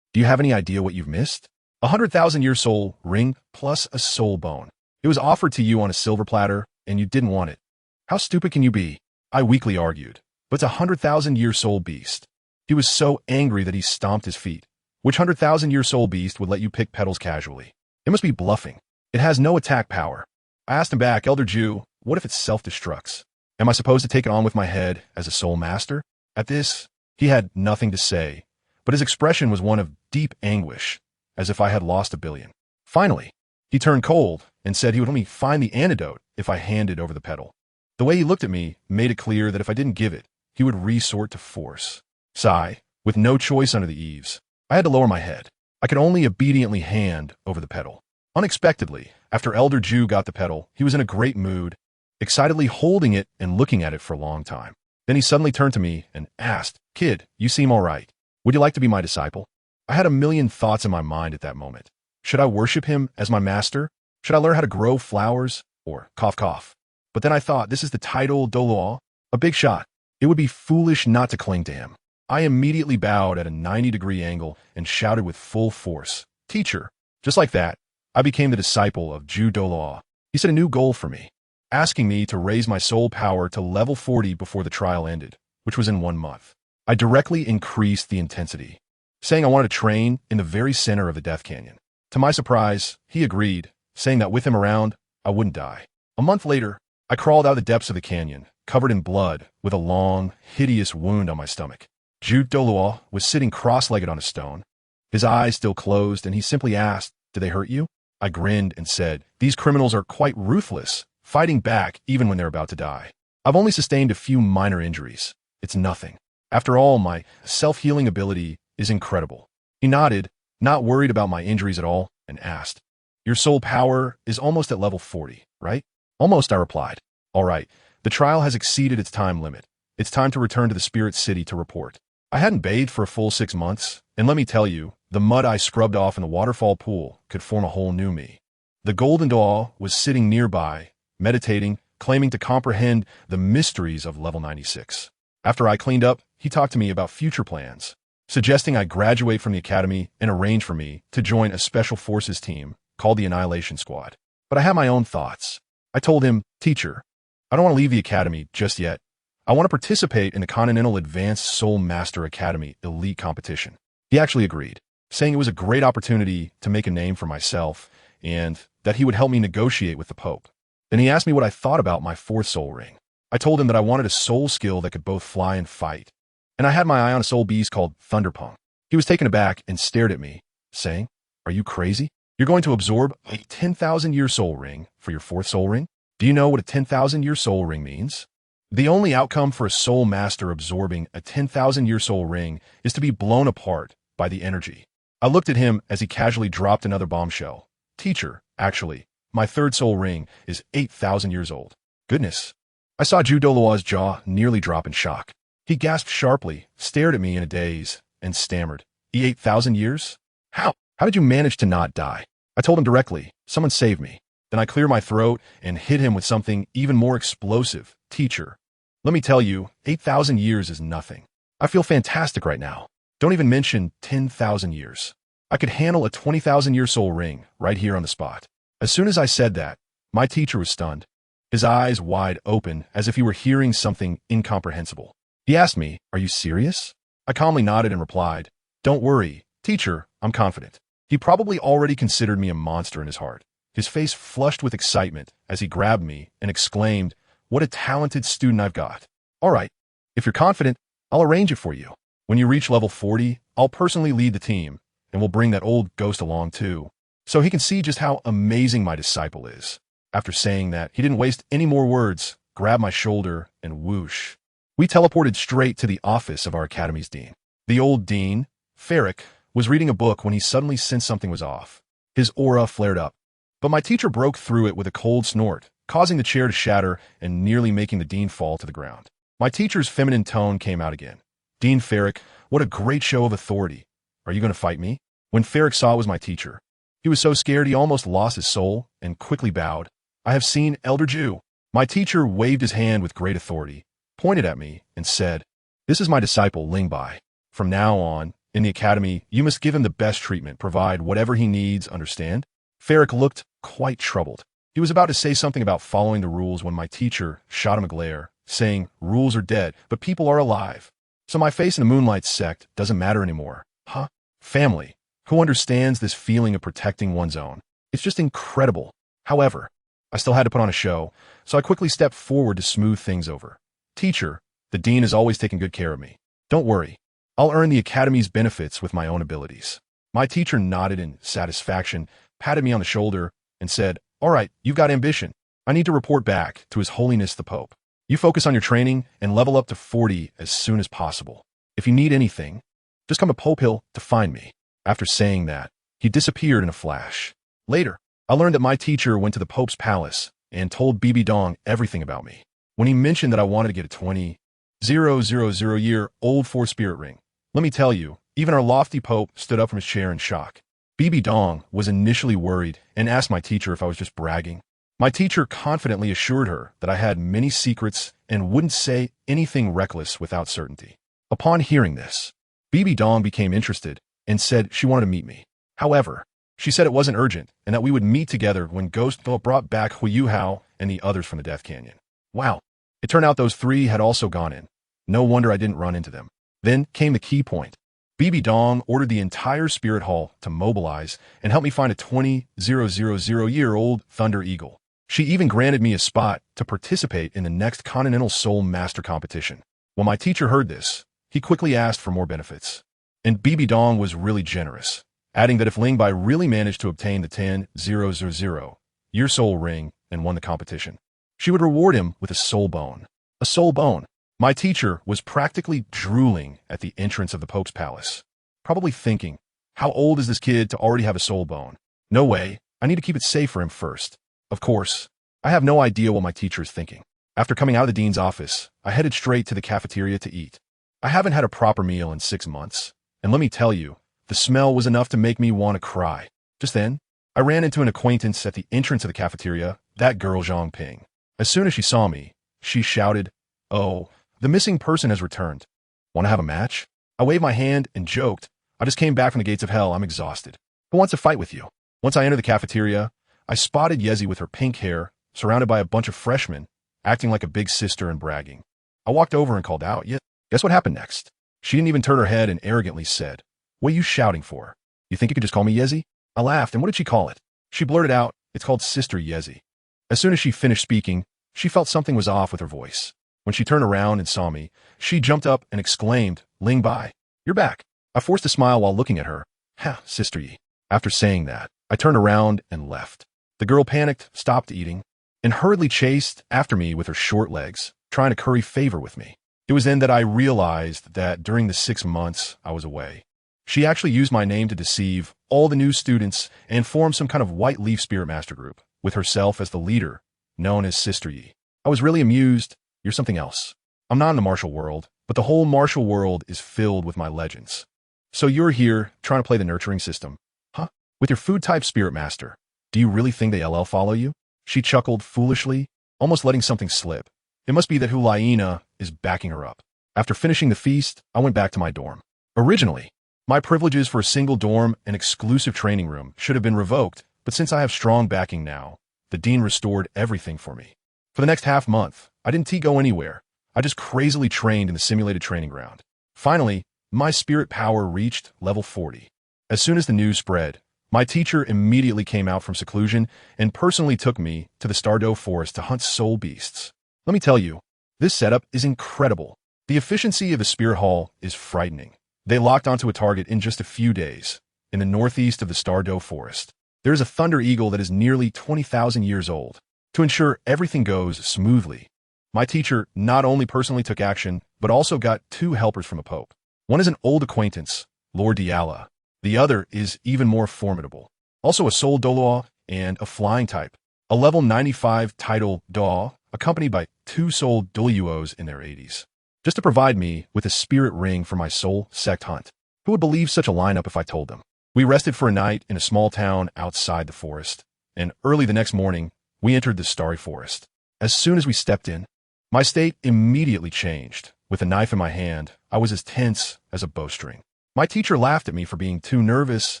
Do you have any idea what you've missed? 100,000-year soul ring plus a soul bone. It was offered to you on a silver platter, and you didn't want it. How stupid can you be? I weakly argued. But it's a 100,000-year soul beast. He was so angry that he stomped his feet. Which 100,000-year soul beast would let you pick petals casually? It must be bluffing. It has no attack power. I asked him back, Elder Jew, what if it self-destructs? Am I supposed to take it on with my head as a soul master? At this, he had nothing to say, but his expression was one of deep anguish, as if I had lost a billion. Finally, he turned cold and said he would let me find the antidote if I handed over the petal. The way he looked at me made it clear that if I didn't give it, he would resort to force. Sigh, with no choice under the eaves, I had to lower my head. I could only obediently hand over the petal. Unexpectedly, after Elder Jew got the petal, he was in a great mood, excitedly holding it and looking at it for a long time. Then he suddenly turned to me and asked, Kid, you seem all right. Would you like to be my disciple? I had a million thoughts in my mind at that moment. Should I worship him as my master? Should I learn how to grow flowers? Or cough cough? But then I thought, this is the TeacherDonna's, a big shot. It would be foolish not to cling to him. I immediately bowed at a 90-degree angle and shouted with full force, Teacher. Just like that, I became the disciple of TeacherDonna's. He set a new goal for me, asking me to raise my soul power to level 40 before the trial ended, which was in 1 month. I directly increased the intensity, saying I wanted to train in the very center of the Death Canyon. To my surprise, he agreed, saying that with him around, I wouldn't die. A month later, I crawled out of the depths of the canyon, covered in blood, with a long, hideous wound on my stomach. TeacherDonna's was sitting cross-legged on a stone, his eyes still closed, and he simply asked, Did they hurt you? I grinned and said, These criminals are quite ruthless, fighting back even when they're about to die. I've only sustained a few minor injuries. It's nothing. After all, my self-healing ability is incredible. He nodded, not worried about my injuries at all, and asked, Your soul power is almost at level 40, right? Almost, I replied. All right, the trial has exceeded its time limit. It's time to return to the Spirit City to report. I hadn't bathed for a full 6 months, and let me tell you, the mud I scrubbed off in the waterfall pool could form a whole new me. The Golden Doll was sitting nearby, meditating, claiming to comprehend the mysteries of level 96. After I cleaned up, he talked to me about future plans, suggesting I graduate from the academy and arrange for me to join a special forces team called the Annihilation Squad. But I had my own thoughts. I told him, Teacher, I don't want to leave the academy just yet. I want to participate in the Continental Advanced Soul Master Academy Elite Competition. He actually agreed, saying it was a great opportunity to make a name for myself and that he would help me negotiate with the Pope. Then he asked me what I thought about my 4th soul ring. I told him that I wanted a soul skill that could both fly and fight, and I had my eye on a soul beast called Thunderpunk. He was taken aback and stared at me, saying, Are you crazy? You're going to absorb a 10,000-year soul ring for your 4th soul ring? Do you know what a 10,000-year soul ring means? The only outcome for a soul master absorbing a 10,000-year soul ring is to be blown apart by the energy. I looked at him as he casually dropped another bombshell. Teacher, actually, my 3rd soul ring is 8,000 years old. Goodness. I saw TeacherDonna's jaw nearly drop in shock. He gasped sharply, stared at me in a daze, and stammered, 8,000 years? How? How did you manage to not die? I told him directly, someone saved me. Then I cleared my throat and hit him with something even more explosive. Teacher, let me tell you, 8,000 years is nothing. I feel fantastic right now. Don't even mention 10,000 years. I could handle a 20,000-year soul ring right here on the spot. As soon as I said that, my teacher was stunned, his eyes wide open as if he were hearing something incomprehensible. He asked me, "Are you serious?" I calmly nodded and replied, "Don't worry, teacher, I'm confident." He probably already considered me a monster in his heart. His face flushed with excitement as he grabbed me and exclaimed, "What a talented student I've got. All right, if you're confident, I'll arrange it for you. When you reach level 40, I'll personally lead the team, and we'll bring that old ghost along too, so he can see just how amazing my disciple is." After saying that, he didn't waste any more words, grabbed my shoulder, and whoosh. We teleported straight to the office of our academy's dean. The old dean, Ferrick, was reading a book when he suddenly sensed something was off. His aura flared up, but my teacher broke through it with a cold snort, causing the chair to shatter and nearly making the dean fall to the ground. My teacher's feminine tone came out again. "Dean Ferrick, what a great show of authority. Are you going to fight me?" When Ferrick saw it was my teacher, he was so scared he almost lost his soul and quickly bowed. "I have seen Elder Jew." My teacher waved his hand with great authority, pointed at me, and said, "This is my disciple, Lingbai. From now on, in the academy, you must give him the best treatment, provide whatever he needs, understand?" Ferrick looked quite troubled. He was about to say something about following the rules when my teacher shot him a glare, saying, "Rules are dead, but people are alive. So my face in the Moonlight sect doesn't matter anymore. Huh? Family. Who understands this feeling of protecting one's own? It's just incredible." However, I still had to put on a show, so I quickly stepped forward to smooth things over. "Teacher, the dean has always taken good care of me. Don't worry. I'll earn the academy's benefits with my own abilities." My teacher nodded in satisfaction, patted me on the shoulder, and said, "All right, you've got ambition. I need to report back to His Holiness the Pope. You focus on your training and level up to 40 as soon as possible. If you need anything, just come to Pope Hill to find me." After saying that, he disappeared in a flash. Later, I learned that my teacher went to the Pope's palace and told BB Dong everything about me. When he mentioned that I wanted to get a 20,000-year-old four-spirit ring, let me tell you, even our lofty Pope stood up from his chair in shock. BB Dong was initially worried and asked my teacher if I was just bragging. My teacher confidently assured her that I had many secrets and wouldn't say anything reckless without certainty. Upon hearing this, BB Dong became interested and said she wanted to meet me. However, she said it wasn't urgent and that we would meet together when Ghost brought back Huyu Hao and the others from the Death Canyon. Wow, it turned out those three had also gone in. No wonder I didn't run into them. Then came the key point. BB Dong ordered the entire Spirit Hall to mobilize and help me find a 20,000-year-old Thunder Eagle. She even granted me a spot to participate in the next Continental Soul Master competition. When my teacher heard this, he quickly asked for more benefits. And BB Dong was really generous, adding that if Lingbai really managed to obtain the 10,000-year soul ring and won the competition, she would reward him with a soul bone. A soul bone. My teacher was practically drooling at the entrance of the Pope's palace, probably thinking, how old is this kid to already have a soul bone? No way, I need to keep it safe for him first. Of course, I have no idea what my teacher is thinking. After coming out of the dean's office, I headed straight to the cafeteria to eat. I haven't had a proper meal in 6 months, and let me tell you, the smell was enough to make me want to cry. Just then, I ran into an acquaintance at the entrance of the cafeteria, that girl Zhang Ping. As soon as she saw me, she shouted, "Oh, the missing person has returned. Want to have a match?" I waved my hand and joked, "I just came back from the gates of hell, I'm exhausted. Who wants to fight with you?" Once I entered the cafeteria, I spotted Yezi with her pink hair, surrounded by a bunch of freshmen, acting like a big sister and bragging. I walked over and called out, "Yeah, guess what happened next?" She didn't even turn her head and arrogantly said, "What are you shouting for? You think you could just call me Yezi?" I laughed, and what did she call it? She blurted out, "It's called Sister Yezi." As soon as she finished speaking, she felt something was off with her voice. When she turned around and saw me, she jumped up and exclaimed, "Lingbai, you're back." I forced a smile while looking at her. "Ha, Sister Yi." After saying that, I turned around and left. The girl panicked, stopped eating, and hurriedly chased after me with her short legs, trying to curry favor with me. It was then that I realized that during the 6 months I was away, she actually used my name to deceive all the new students and form some kind of White Leaf Spirit Master group, with herself as the leader, known as Sister Yi. I was really amused. You're something else. I'm not in the martial world, but the whole martial world is filled with my legends. So you're here, trying to play the nurturing system. Huh? With your food-type spirit master. Do you really think they LL follow you? She chuckled foolishly, almost letting something slip. It must be that Hulaina is backing her up. After finishing the feast, I went back to my dorm. Originally, my privileges for a single dorm and exclusive training room should have been revoked, but since I have strong backing now, the dean restored everything for me. For the next half-month, I didn't go anywhere. I just crazily trained in the simulated training ground. Finally, my spirit power reached level 40. As soon as the news spread, my teacher immediately came out from seclusion and personally took me to the Stardew Forest to hunt soul beasts. Let me tell you, this setup is incredible. The efficiency of the Spirit Hall is frightening. They locked onto a target in just a few days. In the northeast of the Stardew Forest, there is a thunder eagle that is nearly 20,000 years old. To ensure everything goes smoothly, my teacher not only personally took action, but also got 2 helpers from a pope. One is an old acquaintance, Lord Diala. The other is even more formidable. Also a soul Doloa and a flying type. A level 95 title Daw, accompanied by 2 soul Doluos in their 80s. Just to provide me with a spirit ring for my soul sect hunt. Who would believe such a lineup if I told them? We rested for a night in a small town outside the forest, and early the next morning, we entered the starry forest. As soon as we stepped in, my state immediately changed. With a knife in my hand, I was as tense as a bowstring. My teacher laughed at me for being too nervous,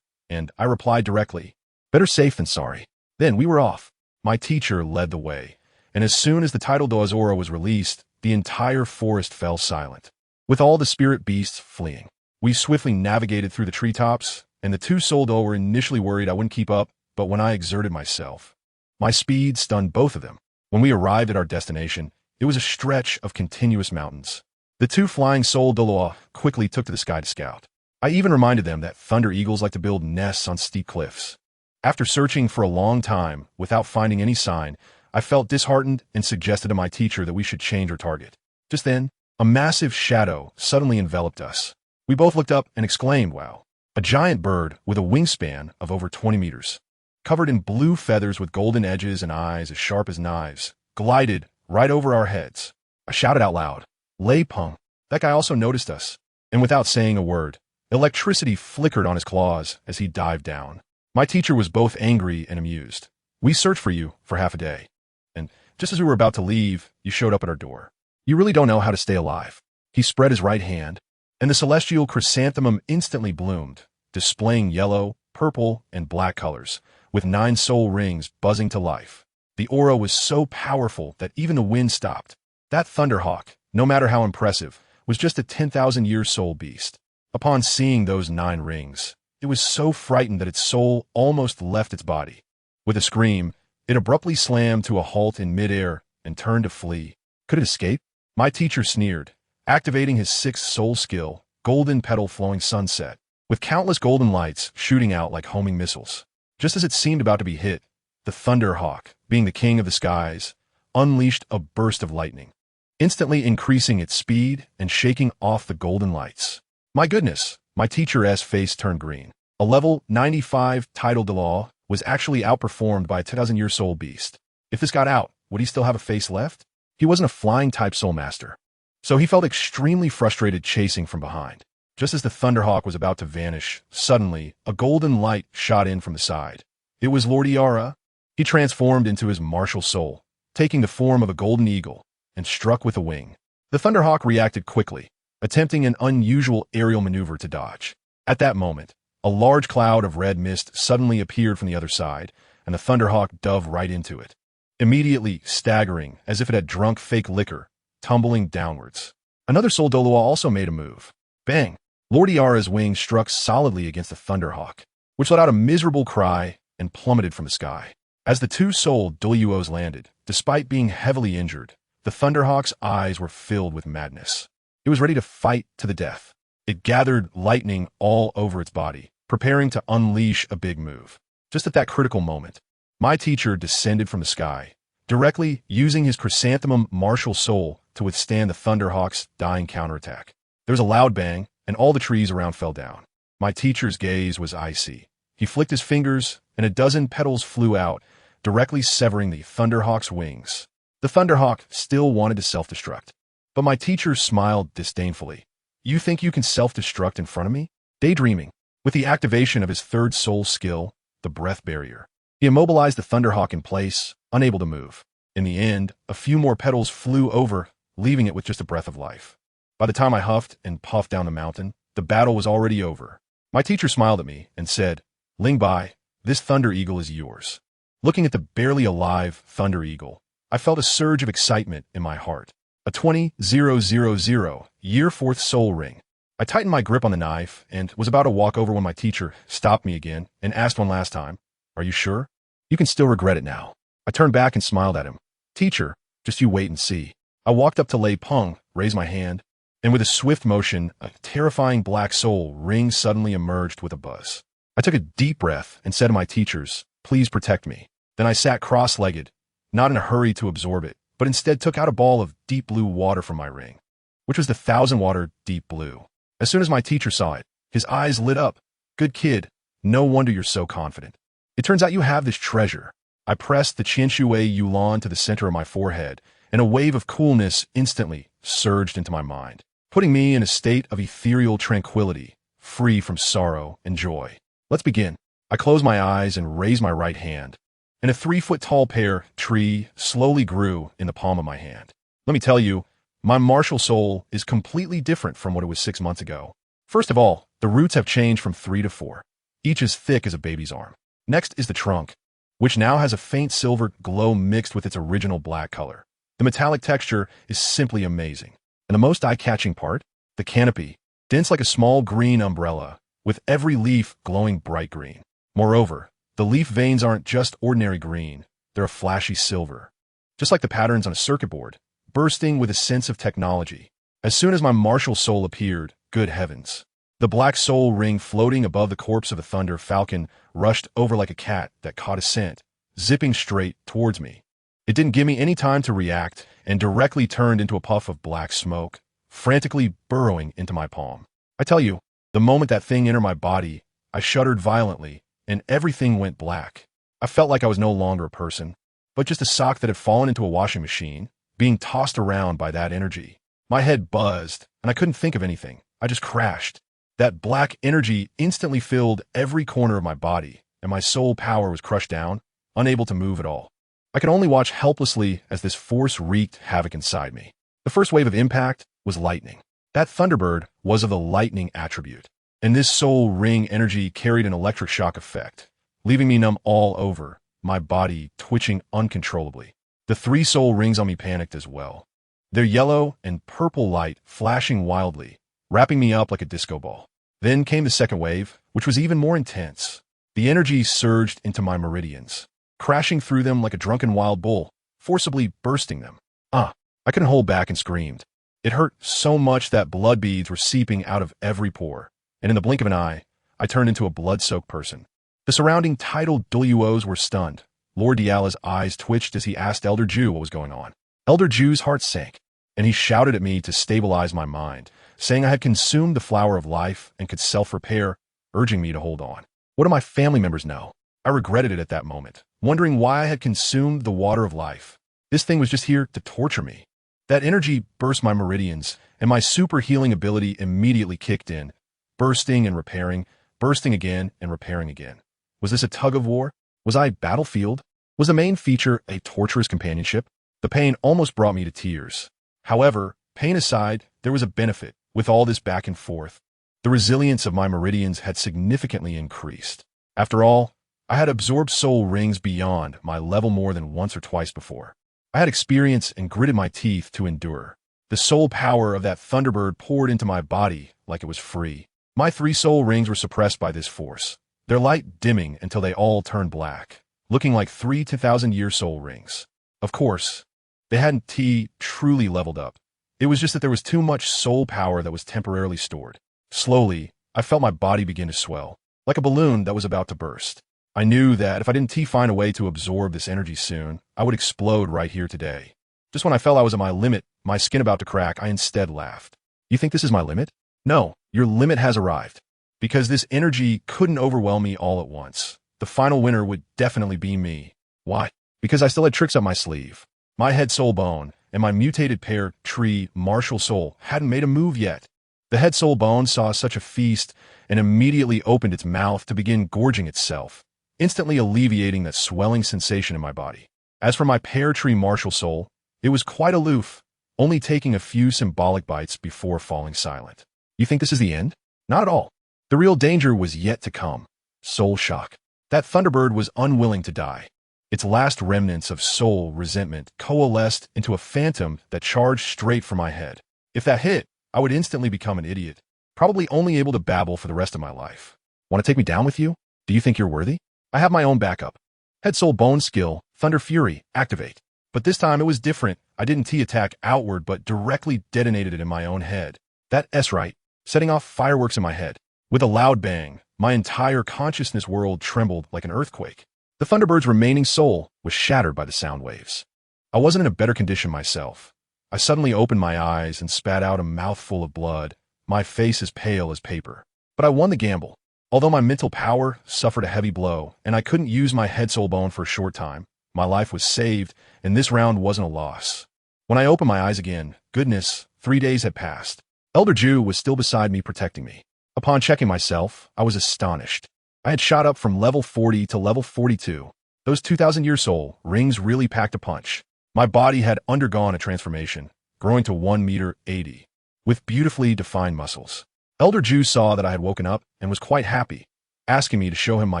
and I replied directly, "Better safe than sorry." Then we were off. My teacher led the way, and as soon as the title do Azora was released, the entire forest fell silent, with all the spirit beasts fleeing. We swiftly navigated through the treetops, and the 2 Soldo were initially worried I wouldn't keep up, but when I exerted myself, my speed stunned both of them. When we arrived at our destination, it was a stretch of continuous mountains. The 2 flying Soul Doloa quickly took to the sky to scout. I even reminded them that thunder eagles like to build nests on steep cliffs. After searching for a long time without finding any sign, I felt disheartened and suggested to my teacher that we should change our target. Just then, a massive shadow suddenly enveloped us. We both looked up and exclaimed, "Wow." A giant bird with a wingspan of over 20 meters, covered in blue feathers with golden edges and eyes as sharp as knives, glided right over our heads. I shouted out loud, "Lei Peng." That guy also noticed us, and without saying a word, electricity flickered on his claws as he dived down. My teacher was both angry and amused. "We searched for you for half a day, and just as we were about to leave, you showed up at our door. You really don't know how to stay alive." He spread his right hand, and the celestial chrysanthemum instantly bloomed, displaying yellow, purple, and black colors, with 9 soul rings buzzing to life. The aura was so powerful that even the wind stopped. That Thunderhawk, no matter how impressive, was just a 10,000-year soul beast. Upon seeing those 9 rings, it was so frightened that its soul almost left its body. With a scream, it abruptly slammed to a halt in midair and turned to flee. Could it escape? My teacher sneered, activating his 6th soul skill, Golden Petal Flowing Sunset, with countless golden lights shooting out like homing missiles. Just as it seemed about to be hit, the Thunderhawk, being the king of the skies, unleashed a burst of lightning, instantly increasing its speed and shaking off the golden lights. My goodness, my teacher's face turned green. A level 95 title de law was actually outperformed by a 10,000-year soul beast. If this got out, would he still have a face left? He wasn't a flying type soul master, so he felt extremely frustrated chasing from behind. Just as the Thunderhawk was about to vanish, suddenly, a golden light shot in from the side. It was Lord Iara. He transformed into his martial soul, taking the form of a golden eagle, and struck with a wing. The Thunderhawk reacted quickly, attempting an unusual aerial maneuver to dodge. At that moment, a large cloud of red mist suddenly appeared from the other side, and the Thunderhawk dove right into it, immediately staggering as if it had drunk fake liquor, tumbling downwards. Another Soul Doloa also made a move. Bang! Lord Iara's wing struck solidly against the Thunderhawk, which let out a miserable cry and plummeted from the sky. As the 2 Soul Doluos landed, despite being heavily injured, the Thunderhawk's eyes were filled with madness. It was ready to fight to the death. It gathered lightning all over its body, preparing to unleash a big move. Just at that critical moment, my teacher descended from the sky, directly using his chrysanthemum martial soul to withstand the Thunderhawk's dying counterattack. There was a loud bang, and all the trees around fell down. My teacher's gaze was icy. He flicked his fingers, and a dozen petals flew out, directly severing the Thunderhawk's wings. The Thunderhawk still wanted to self-destruct, but my teacher smiled disdainfully. "You think you can self-destruct in front of me? daydreaming. With the activation of his third soul skill, the breath barrier, he immobilized the Thunderhawk in place, unable to move. In the end, a few more petals flew over, leaving it with just a breath of life. By the time I huffed and puffed down the mountain, the battle was already over. My teacher smiled at me and said, "Ling Bai, this Thunder Eagle is yours." Looking at the barely alive Thunder Eagle, I felt a surge of excitement in my heart. A 20,000 year fourth soul ring. I tightened my grip on the knife and was about to walk over when my teacher stopped me again and asked one last time, "Are you sure? You can still regret it now." I turned back and smiled at him. "Teacher, just you wait and see." I walked up to Lei Peng, raised my hand, and with a swift motion, a terrifying black soul ring suddenly emerged with a buzz. I took a deep breath and said to my teachers, "Please protect me." Then I sat cross-legged, not in a hurry to absorb it, but instead took out a ball of deep blue water from my ring, which was the 1,000-water deep blue. As soon as my teacher saw it, his eyes lit up. "Good kid, no wonder you're so confident. It turns out you have this treasure." I pressed the Qianshui Yulan to the center of my forehead, and a wave of coolness instantly surged into my mind, putting me in a state of ethereal tranquility, free from sorrow and joy. "Let's begin." I closed my eyes and raised my right hand, and a 3-foot-tall pear tree slowly grew in the palm of my hand. Let me tell you, my martial soul is completely different from what it was 6 months ago. First of all, the roots have changed from 3 to 4, each as thick as a baby's arm. Next is the trunk, which now has a faint silver glow mixed with its original black color. The metallic texture is simply amazing. And the most eye-catching part? The canopy, dense like a small green umbrella, with every leaf glowing bright green. Moreover, the leaf veins aren't just ordinary green, they're a flashy silver. Just like the patterns on a circuit board, bursting with a sense of technology. As soon as my martial soul appeared, good heavens, the black soul ring floating above the corpse of a thunder falcon rushed over like a cat that caught a scent, zipping straight towards me. It didn't give me any time to react and directly turned into a puff of black smoke, frantically burrowing into my palm. I tell you, the moment that thing entered my body, I shuddered violently and everything went black. I felt like I was no longer a person, but just a sock that had fallen into a washing machine, being tossed around by that energy. My head buzzed and I couldn't think of anything. I just crashed. That black energy instantly filled every corner of my body, and my soul power was crushed down, unable to move at all. I could only watch helplessly as this force wreaked havoc inside me. The first wave of impact was lightning. That Thunderbird was of the lightning attribute, and this soul ring energy carried an electric shock effect, leaving me numb all over, my body twitching uncontrollably. The 3 soul rings on me panicked as well, their yellow and purple light flashing wildly, wrapping me up like a disco ball. Then came the second wave, which was even more intense. The energy surged into my meridians, crashing through them like a drunken wild bull, forcibly bursting them. I couldn't hold back and screamed. It hurt so much that blood beads were seeping out of every pore, and in the blink of an eye, I turned into a blood-soaked person. The surrounding tidal Duos were stunned. Lord Diala's eyes twitched as he asked Elder Ju what was going on. Elder Ju's heart sank, and he shouted at me to stabilize my mind, saying I had consumed the flower of life and could self-repair, urging me to hold on. What do my family members know? I regretted it at that moment, wondering why I had consumed the water of life. This thing was just here to torture me. That energy burst my meridians, and my super healing ability immediately kicked in, bursting and repairing, bursting again and repairing again. Was this a tug of war? Was I battlefield? Was the main feature a torturous companionship? The pain almost brought me to tears. However, pain aside, there was a benefit. With all this back and forth, the resilience of my meridians had significantly increased. After all, I had absorbed soul rings beyond my level more than once or twice before. I had experience and gritted my teeth to endure. The soul power of that Thunderbird poured into my body like it was free. My 3 soul rings were suppressed by this force, their light dimming until they all turned black, looking like 3 10,000-year soul rings. Of course, they hadn't truly leveled up. It was just that there was too much soul power that was temporarily stored. Slowly, I felt my body begin to swell, like a balloon that was about to burst. I knew that if I didn't find a way to absorb this energy soon, I would explode right here today. Just when I felt I was at my limit, my skin about to crack, I instead laughed. You think this is my limit? No, your limit has arrived. Because this energy couldn't overwhelm me all at once. The final winner would definitely be me. Why? Because I still had tricks up my sleeve. My head soul bone and my mutated pear tree martial soul hadn't made a move yet. The head soul bone saw such a feast and immediately opened its mouth to begin gorging itself, instantly alleviating that swelling sensation in my body. As for my pear tree martial soul, it was quite aloof, only taking a few symbolic bites before falling silent. You think this is the end? Not at all. The real danger was yet to come. Soul shock. That Thunderbird was unwilling to die. Its last remnants of soul resentment coalesced into a phantom that charged straight for my head. If that hit, I would instantly become an idiot, probably only able to babble for the rest of my life. Want to take me down with you? Do you think you're worthy? I have my own backup. Head soul bone skill, Thunder Fury, activate. But this time it was different. I didn't T-attack outward but directly detonated it in my own head. That S-right, setting off fireworks in my head. With a loud bang, my entire consciousness world trembled like an earthquake. The Thunderbird's remaining soul was shattered by the sound waves. I wasn't in a better condition myself. I suddenly opened my eyes and spat out a mouthful of blood, my face as pale as paper. But I won the gamble. Although my mental power suffered a heavy blow, and I couldn't use my head soul bone for a short time, my life was saved, and this round wasn't a loss. When I opened my eyes again, goodness, 3 days had passed. Elder Jew was still beside me protecting me. Upon checking myself, I was astonished. I had shot up from level 40 to level 42. Those 2,000-year soul rings really packed a punch. My body had undergone a transformation, growing to 1 meter 80, with beautifully defined muscles. Elder Jew saw that I had woken up and was quite happy, asking me to show him my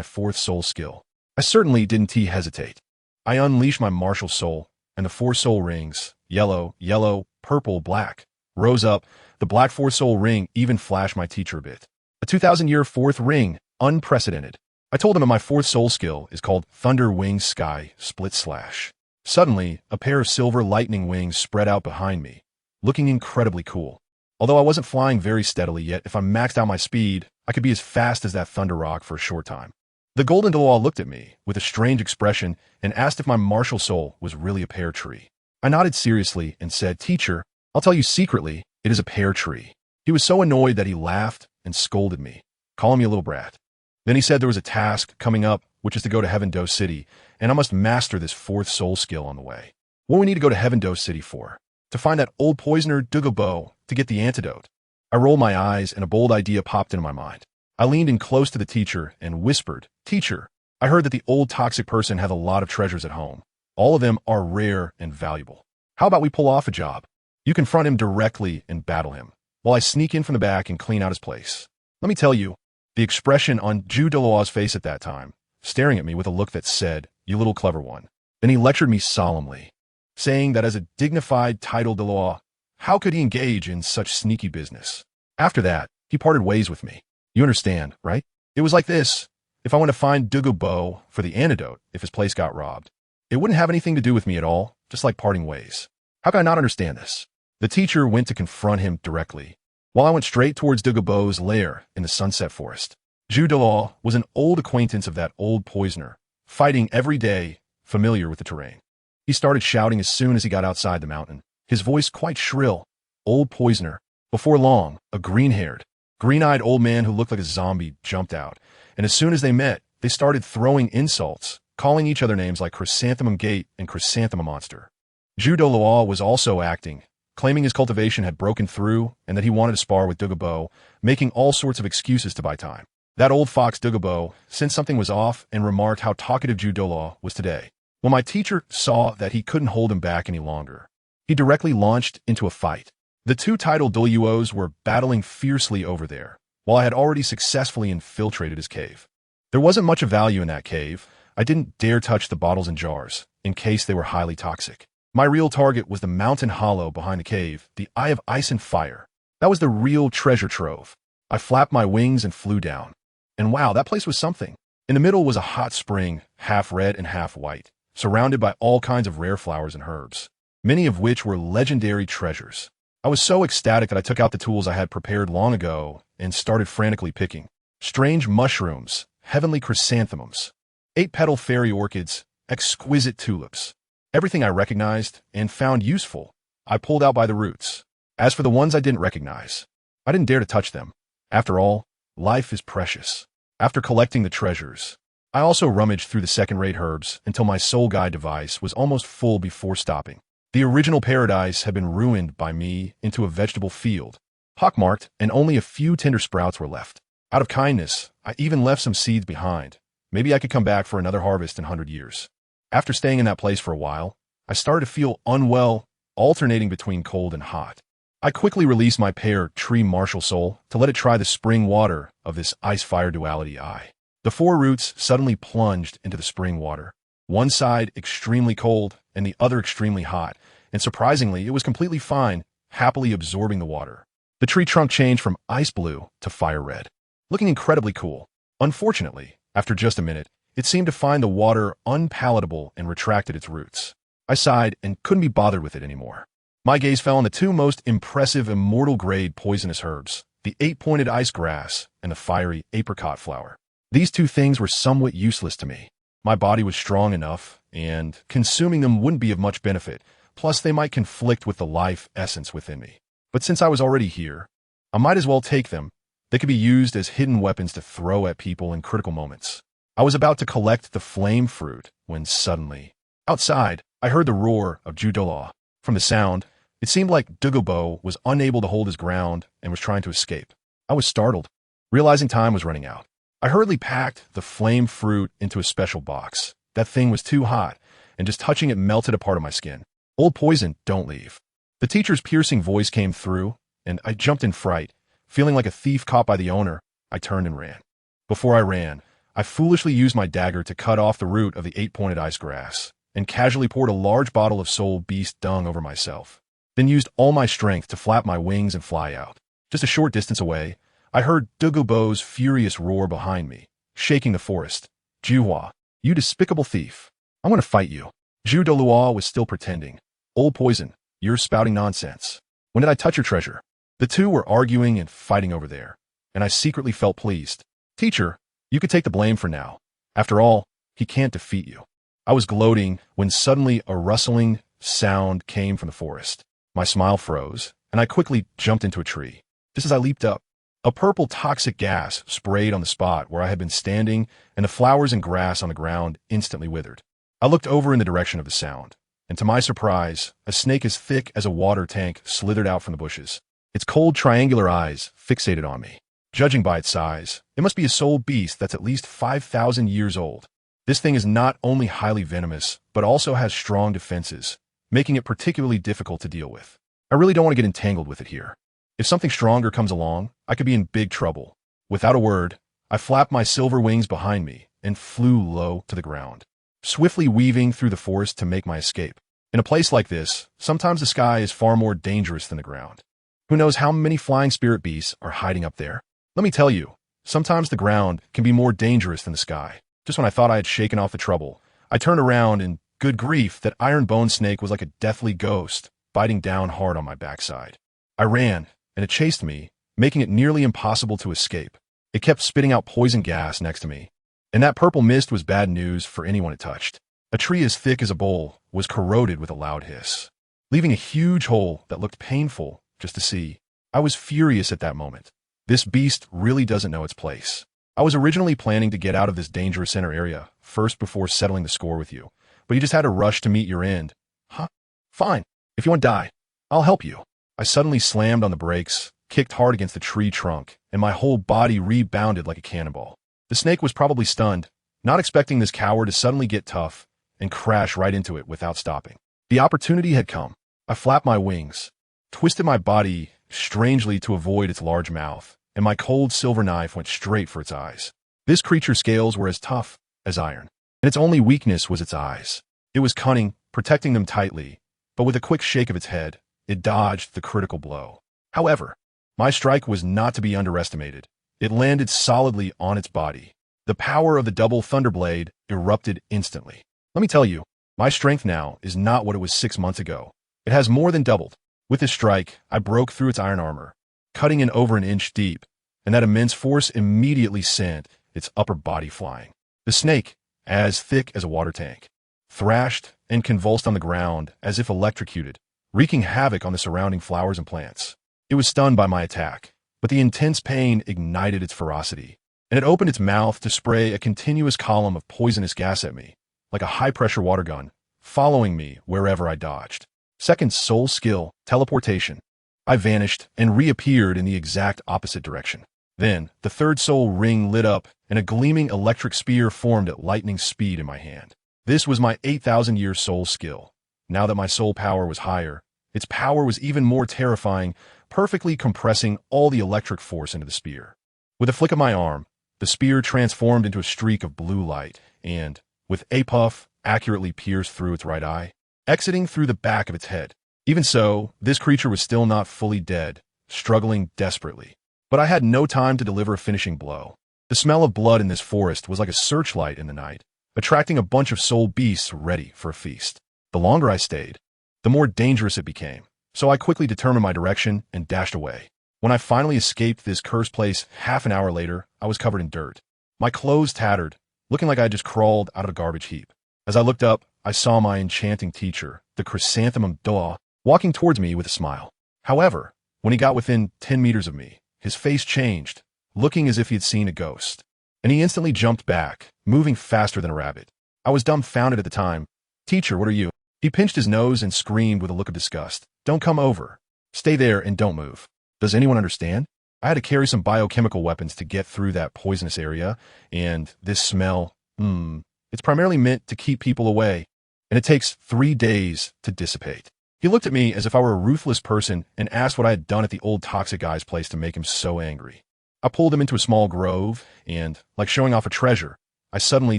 4th soul skill. I certainly didn't hesitate. I unleashed my martial soul, and the 4 soul rings, yellow, yellow, purple, black, rose up. The black 4 soul ring even flashed my teacher a bit. A 2,000-year 4th ring, unprecedented. I told him that my 4th soul skill is called Thunder Wing Sky Split Slash. Suddenly, a pair of silver lightning wings spread out behind me, looking incredibly cool. Although I wasn't flying very steadily yet, if I maxed out my speed, I could be as fast as that Thunder Rock for a short time. The Golden Delaw looked at me with a strange expression and asked if my martial soul was really a pear tree. I nodded seriously and said, "Teacher, I'll tell you secretly, it is a pear tree." He was so annoyed that he laughed and scolded me, calling me a little brat. Then he said there was a task coming up, which is to go to Heaven Dose City, and I must master this 4th soul skill on the way. What do we need to go to Heaven Dose City for? To find that old poisoner Dugobo to get the antidote. I rolled my eyes and a bold idea popped into my mind. I leaned in close to the teacher and whispered, "Teacher, I heard that the old toxic person has a lot of treasures at home. All of them are rare and valuable. How about we pull off a job? You confront him directly and battle him, while I sneak in from the back and clean out his place." Let me tell you, the expression on Jew Delaw's face at that time, staring at me with a look that said, "You little clever one." Then he lectured me solemnly, saying that as a dignified title Delaw, how could he engage in such sneaky business? After that, he parted ways with me. You understand, right? It was like this. If I went to find Dugobo for the antidote if his place got robbed, it wouldn't have anything to do with me at all, just like parting ways. How can I not understand this? The teacher went to confront him directly, while I went straight towards Dugobo's lair in the Sunset Forest. Jew Delaw was an old acquaintance of that old poisoner, fighting every day, familiar with the terrain. He started shouting as soon as he got outside the mountain, his voice quite shrill. Old poisoner. Before long, a green-haired, green-eyed old man who looked like a zombie jumped out, and as soon as they met, they started throwing insults, calling each other names like Chrysanthemum Gate and Chrysanthemum Monster. Jew Delaw was also acting, claiming his cultivation had broken through and that he wanted to spar with Dugobo, making all sorts of excuses to buy time. That old fox Dugobo sensed something was off and remarked how talkative Jew Delaw was today. When my teacher saw that he couldn't hold him back any longer, he directly launched into a fight. The 2 title Duluos were battling fiercely over there, while I had already successfully infiltrated his cave. There wasn't much of value in that cave. I didn't dare touch the bottles and jars, in case they were highly toxic. My real target was the mountain hollow behind the cave, the Eye of Ice and Fire. That was the real treasure trove. I flapped my wings and flew down. And wow, that place was something. In the middle was a hot spring, half red and half white, surrounded by all kinds of rare flowers and herbs, many of which were legendary treasures. I was so ecstatic that I took out the tools I had prepared long ago and started frantically picking. Strange mushrooms, heavenly chrysanthemums, 8-petal fairy orchids, exquisite tulips. Everything I recognized and found useful, I pulled out by the roots. As for the ones I didn't recognize, I didn't dare to touch them. After all, life is precious. After collecting the treasures, I also rummaged through the second-rate herbs until my soul guide device was almost full before stopping. The original paradise had been ruined by me into a vegetable field, pockmarked, and only a few tender sprouts were left. Out of kindness, I even left some seeds behind. Maybe I could come back for another harvest in 100 years. After staying in that place for a while, I started to feel unwell, alternating between cold and hot. I quickly released my pear tree martial soul to let it try the spring water of this ice-fire duality eye. The 4 roots suddenly plunged into the spring water. One side extremely cold and the other extremely hot, and surprisingly, it was completely fine, happily absorbing the water. The tree trunk changed from ice blue to fire red, looking incredibly cool. Unfortunately, after just a minute, it seemed to find the water unpalatable and retracted its roots. I sighed and couldn't be bothered with it anymore. My gaze fell on the 2 most impressive immortal-grade poisonous herbs, the 8-pointed ice grass and the fiery apricot flower. These 2 things were somewhat useless to me. My body was strong enough, and consuming them wouldn't be of much benefit, plus they might conflict with the life essence within me. But since I was already here, I might as well take them. They could be used as hidden weapons to throw at people in critical moments. I was about to collect the flame fruit when suddenly, outside, I heard the roar of Judola. From the sound, it seemed like Dugobo was unable to hold his ground and was trying to escape. I was startled, realizing time was running out. I hurriedly packed the flame fruit into a special box. That thing was too hot, and just touching it melted a part of my skin. Old poison, don't leave. The teacher's piercing voice came through, and I jumped in fright. Feeling like a thief caught by the owner, I turned and ran. Before I ran, I foolishly used my dagger to cut off the root of the 8-pointed ice grass, and casually poured a large bottle of soul beast dung over myself. Then used all my strength to flap my wings and fly out. Just a short distance away, I heard Dugubo's furious roar behind me, shaking the forest. Juhua, you despicable thief. I want to fight you. Zhu Dolua was still pretending. Old poison, you're spouting nonsense. When did I touch your treasure? The 2 were arguing and fighting over there, and I secretly felt pleased. Teacher, you could take the blame for now. After all, he can't defeat you. I was gloating when suddenly a rustling sound came from the forest. My smile froze, and I quickly jumped into a tree. Just as I leaped up, a purple toxic gas sprayed on the spot where I had been standing, and the flowers and grass on the ground instantly withered. I looked over in the direction of the sound, and to my surprise, a snake as thick as a water tank slithered out from the bushes. Its cold triangular eyes fixated on me. Judging by its size, it must be a soul beast that's at least 5,000 years old. This thing is not only highly venomous, but also has strong defenses, making it particularly difficult to deal with. I really don't want to get entangled with it here. If something stronger comes along, I could be in big trouble. Without a word, I flapped my silver wings behind me and flew low to the ground, swiftly weaving through the forest to make my escape. In a place like this, sometimes the sky is far more dangerous than the ground. Who knows how many flying spirit beasts are hiding up there? Let me tell you, sometimes the ground can be more dangerous than the sky. Just when I thought I had shaken off the trouble, I turned around and, good grief, that iron bone snake was like a deathly ghost, biting down hard on my backside. I ran, and it chased me, making it nearly impossible to escape. It kept spitting out poison gas next to me, and that purple mist was bad news for anyone it touched. A tree as thick as a bowl was corroded with a loud hiss, leaving a huge hole that looked painful just to see. I was furious at that moment. This beast really doesn't know its place. I was originally planning to get out of this dangerous center area first before settling the score with you, but you just had to rush to meet your end. Huh? Fine. If you want to die, I'll help you. I suddenly slammed on the brakes, kicked hard against the tree trunk, and my whole body rebounded like a cannonball. The snake was probably stunned, not expecting this coward to suddenly get tough and crash right into it without stopping. The opportunity had come. I flapped my wings, twisted my body strangely to avoid its large mouth, and my cold silver knife went straight for its eyes. This creature's scales were as tough as iron, and its only weakness was its eyes. It was cunning, protecting them tightly, but with a quick shake of its head, it dodged the critical blow. However, my strike was not to be underestimated. It landed solidly on its body. The power of the double thunderblade erupted instantly. Let me tell you, my strength now is not what it was 6 months ago. It has more than doubled. With this strike, I broke through its iron armor, cutting in over an inch deep, and that immense force immediately sent its upper body flying. The snake, as thick as a water tank, thrashed and convulsed on the ground as if electrocuted, wreaking havoc on the surrounding flowers and plants. It was stunned by my attack, but the intense pain ignited its ferocity, and it opened its mouth to spray a continuous column of poisonous gas at me, like a high-pressure water gun, following me wherever I dodged. Second soul skill, teleportation. I vanished and reappeared in the exact opposite direction. Then, the third soul ring lit up, and a gleaming electric spear formed at lightning speed in my hand. This was my 8,000-year soul skill. Now that my soul power was higher, its power was even more terrifying, perfectly compressing all the electric force into the spear. With a flick of my arm, the spear transformed into a streak of blue light, and, with a puff, accurately pierced through its right eye, exiting through the back of its head. Even so, this creature was still not fully dead, struggling desperately. But I had no time to deliver a finishing blow. The smell of blood in this forest was like a searchlight in the night, attracting a bunch of soul beasts ready for a feast. The longer I stayed, the more dangerous it became, so I quickly determined my direction and dashed away. When I finally escaped this cursed place half an hour later, I was covered in dirt. My clothes tattered, looking like I had just crawled out of a garbage heap. As I looked up, I saw my enchanting teacher, the chrysanthemum Doa, walking towards me with a smile. However, when he got within 10 meters of me, his face changed, looking as if he had seen a ghost. And he instantly jumped back, moving faster than a rabbit. I was dumbfounded at the time. "Teacher, what are you?" He pinched his nose and screamed with a look of disgust. "Don't come over. Stay there and don't move." Does anyone understand? I had to carry some biochemical weapons to get through that poisonous area, and this smell, it's primarily meant to keep people away, and it takes 3 days to dissipate. He looked at me as if I were a ruthless person and asked what I had done at the old toxic guy's place to make him so angry. I pulled him into a small grove, and, like showing off a treasure, I suddenly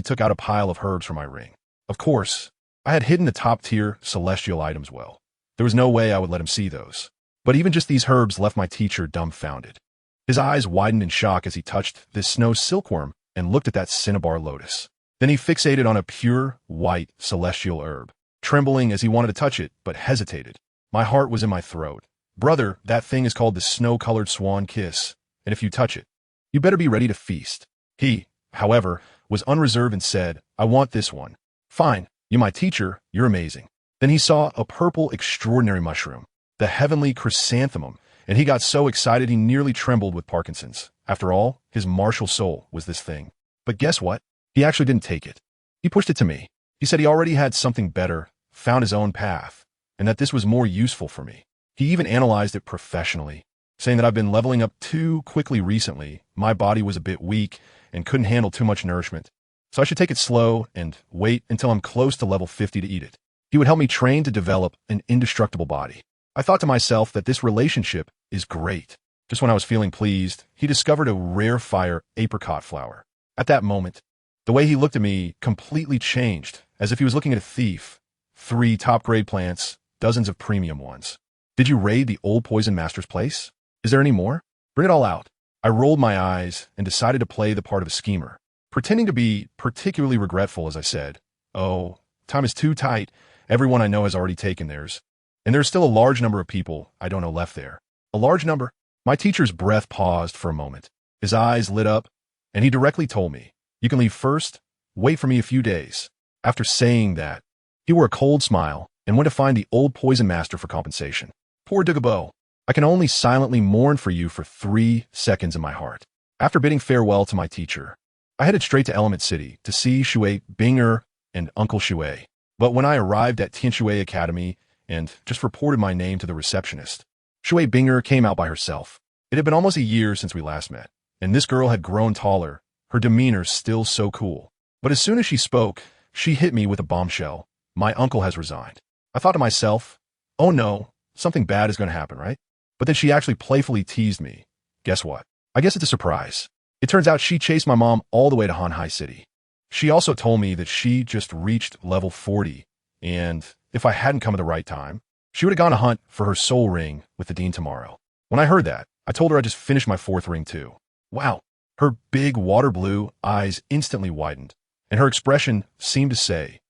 took out a pile of herbs from my ring. Of course, I had hidden the top-tier celestial items well. There was no way I would let him see those. But even just these herbs left my teacher dumbfounded. His eyes widened in shock as he touched this snow silkworm and looked at that cinnabar lotus. Then he fixated on a pure, white, celestial herb, trembling as he wanted to touch it, but hesitated. My heart was in my throat. "Brother, that thing is called the snow-colored swan kiss, and if you touch it, you better be ready to feast." He, however, was unreserved and said, "I want this one." "Fine, you my teacher, you're amazing." Then he saw a purple extraordinary mushroom, the heavenly chrysanthemum, and he got so excited he nearly trembled with Parkinson's. After all, his martial soul was this thing. But guess what? He actually didn't take it. He pushed it to me. He said he already had something better, found his own path, and that this was more useful for me. He even analyzed it professionally, saying that I've been leveling up too quickly recently, my body was a bit weak, and couldn't handle too much nourishment. So I should take it slow and wait until I'm close to level 50 to eat it. He would help me train to develop an indestructible body. I thought to myself that this relationship is great. Just when I was feeling pleased, he discovered a rare fire apricot flower. At that moment, the way he looked at me completely changed, as if he was looking at a thief. 3 top-grade plants, dozens of premium ones. "Did you raid the old poison master's place? Is there any more? Bring it all out." I rolled my eyes and decided to play the part of a schemer, pretending to be particularly regretful as I said, "Oh, time is too tight. Everyone I know has already taken theirs. And there's still a large number of people I don't know left there." "A large number?" My teacher's breath paused for a moment. His eyes lit up, and he directly told me, "You can leave first. Wait for me a few days." After saying that, he wore a cold smile and went to find the old poison master for compensation. Poor Dugabo. I can only silently mourn for you for 3 seconds in my heart. After bidding farewell to my teacher, I headed straight to Element City to see Shui Binger and Uncle Shui. But when I arrived at Tianshui Academy and just reported my name to the receptionist, Shui Binger came out by herself. It had been almost a year since we last met, and this girl had grown taller, her demeanor still so cool. But as soon as she spoke, she hit me with a bombshell. "My uncle has resigned." I thought to myself, "Oh no, something bad is going to happen, right?" But then she actually playfully teased me. Guess what? I guess it's a surprise. It turns out she chased my mom all the way to Hanhai City. She also told me that she just reached level 40, and if I hadn't come at the right time, she would have gone to hunt for her soul ring with the dean tomorrow. When I heard that, I told her I just finished my 4th ring too. Wow. Her big water blue eyes instantly widened, and her expression seemed to say,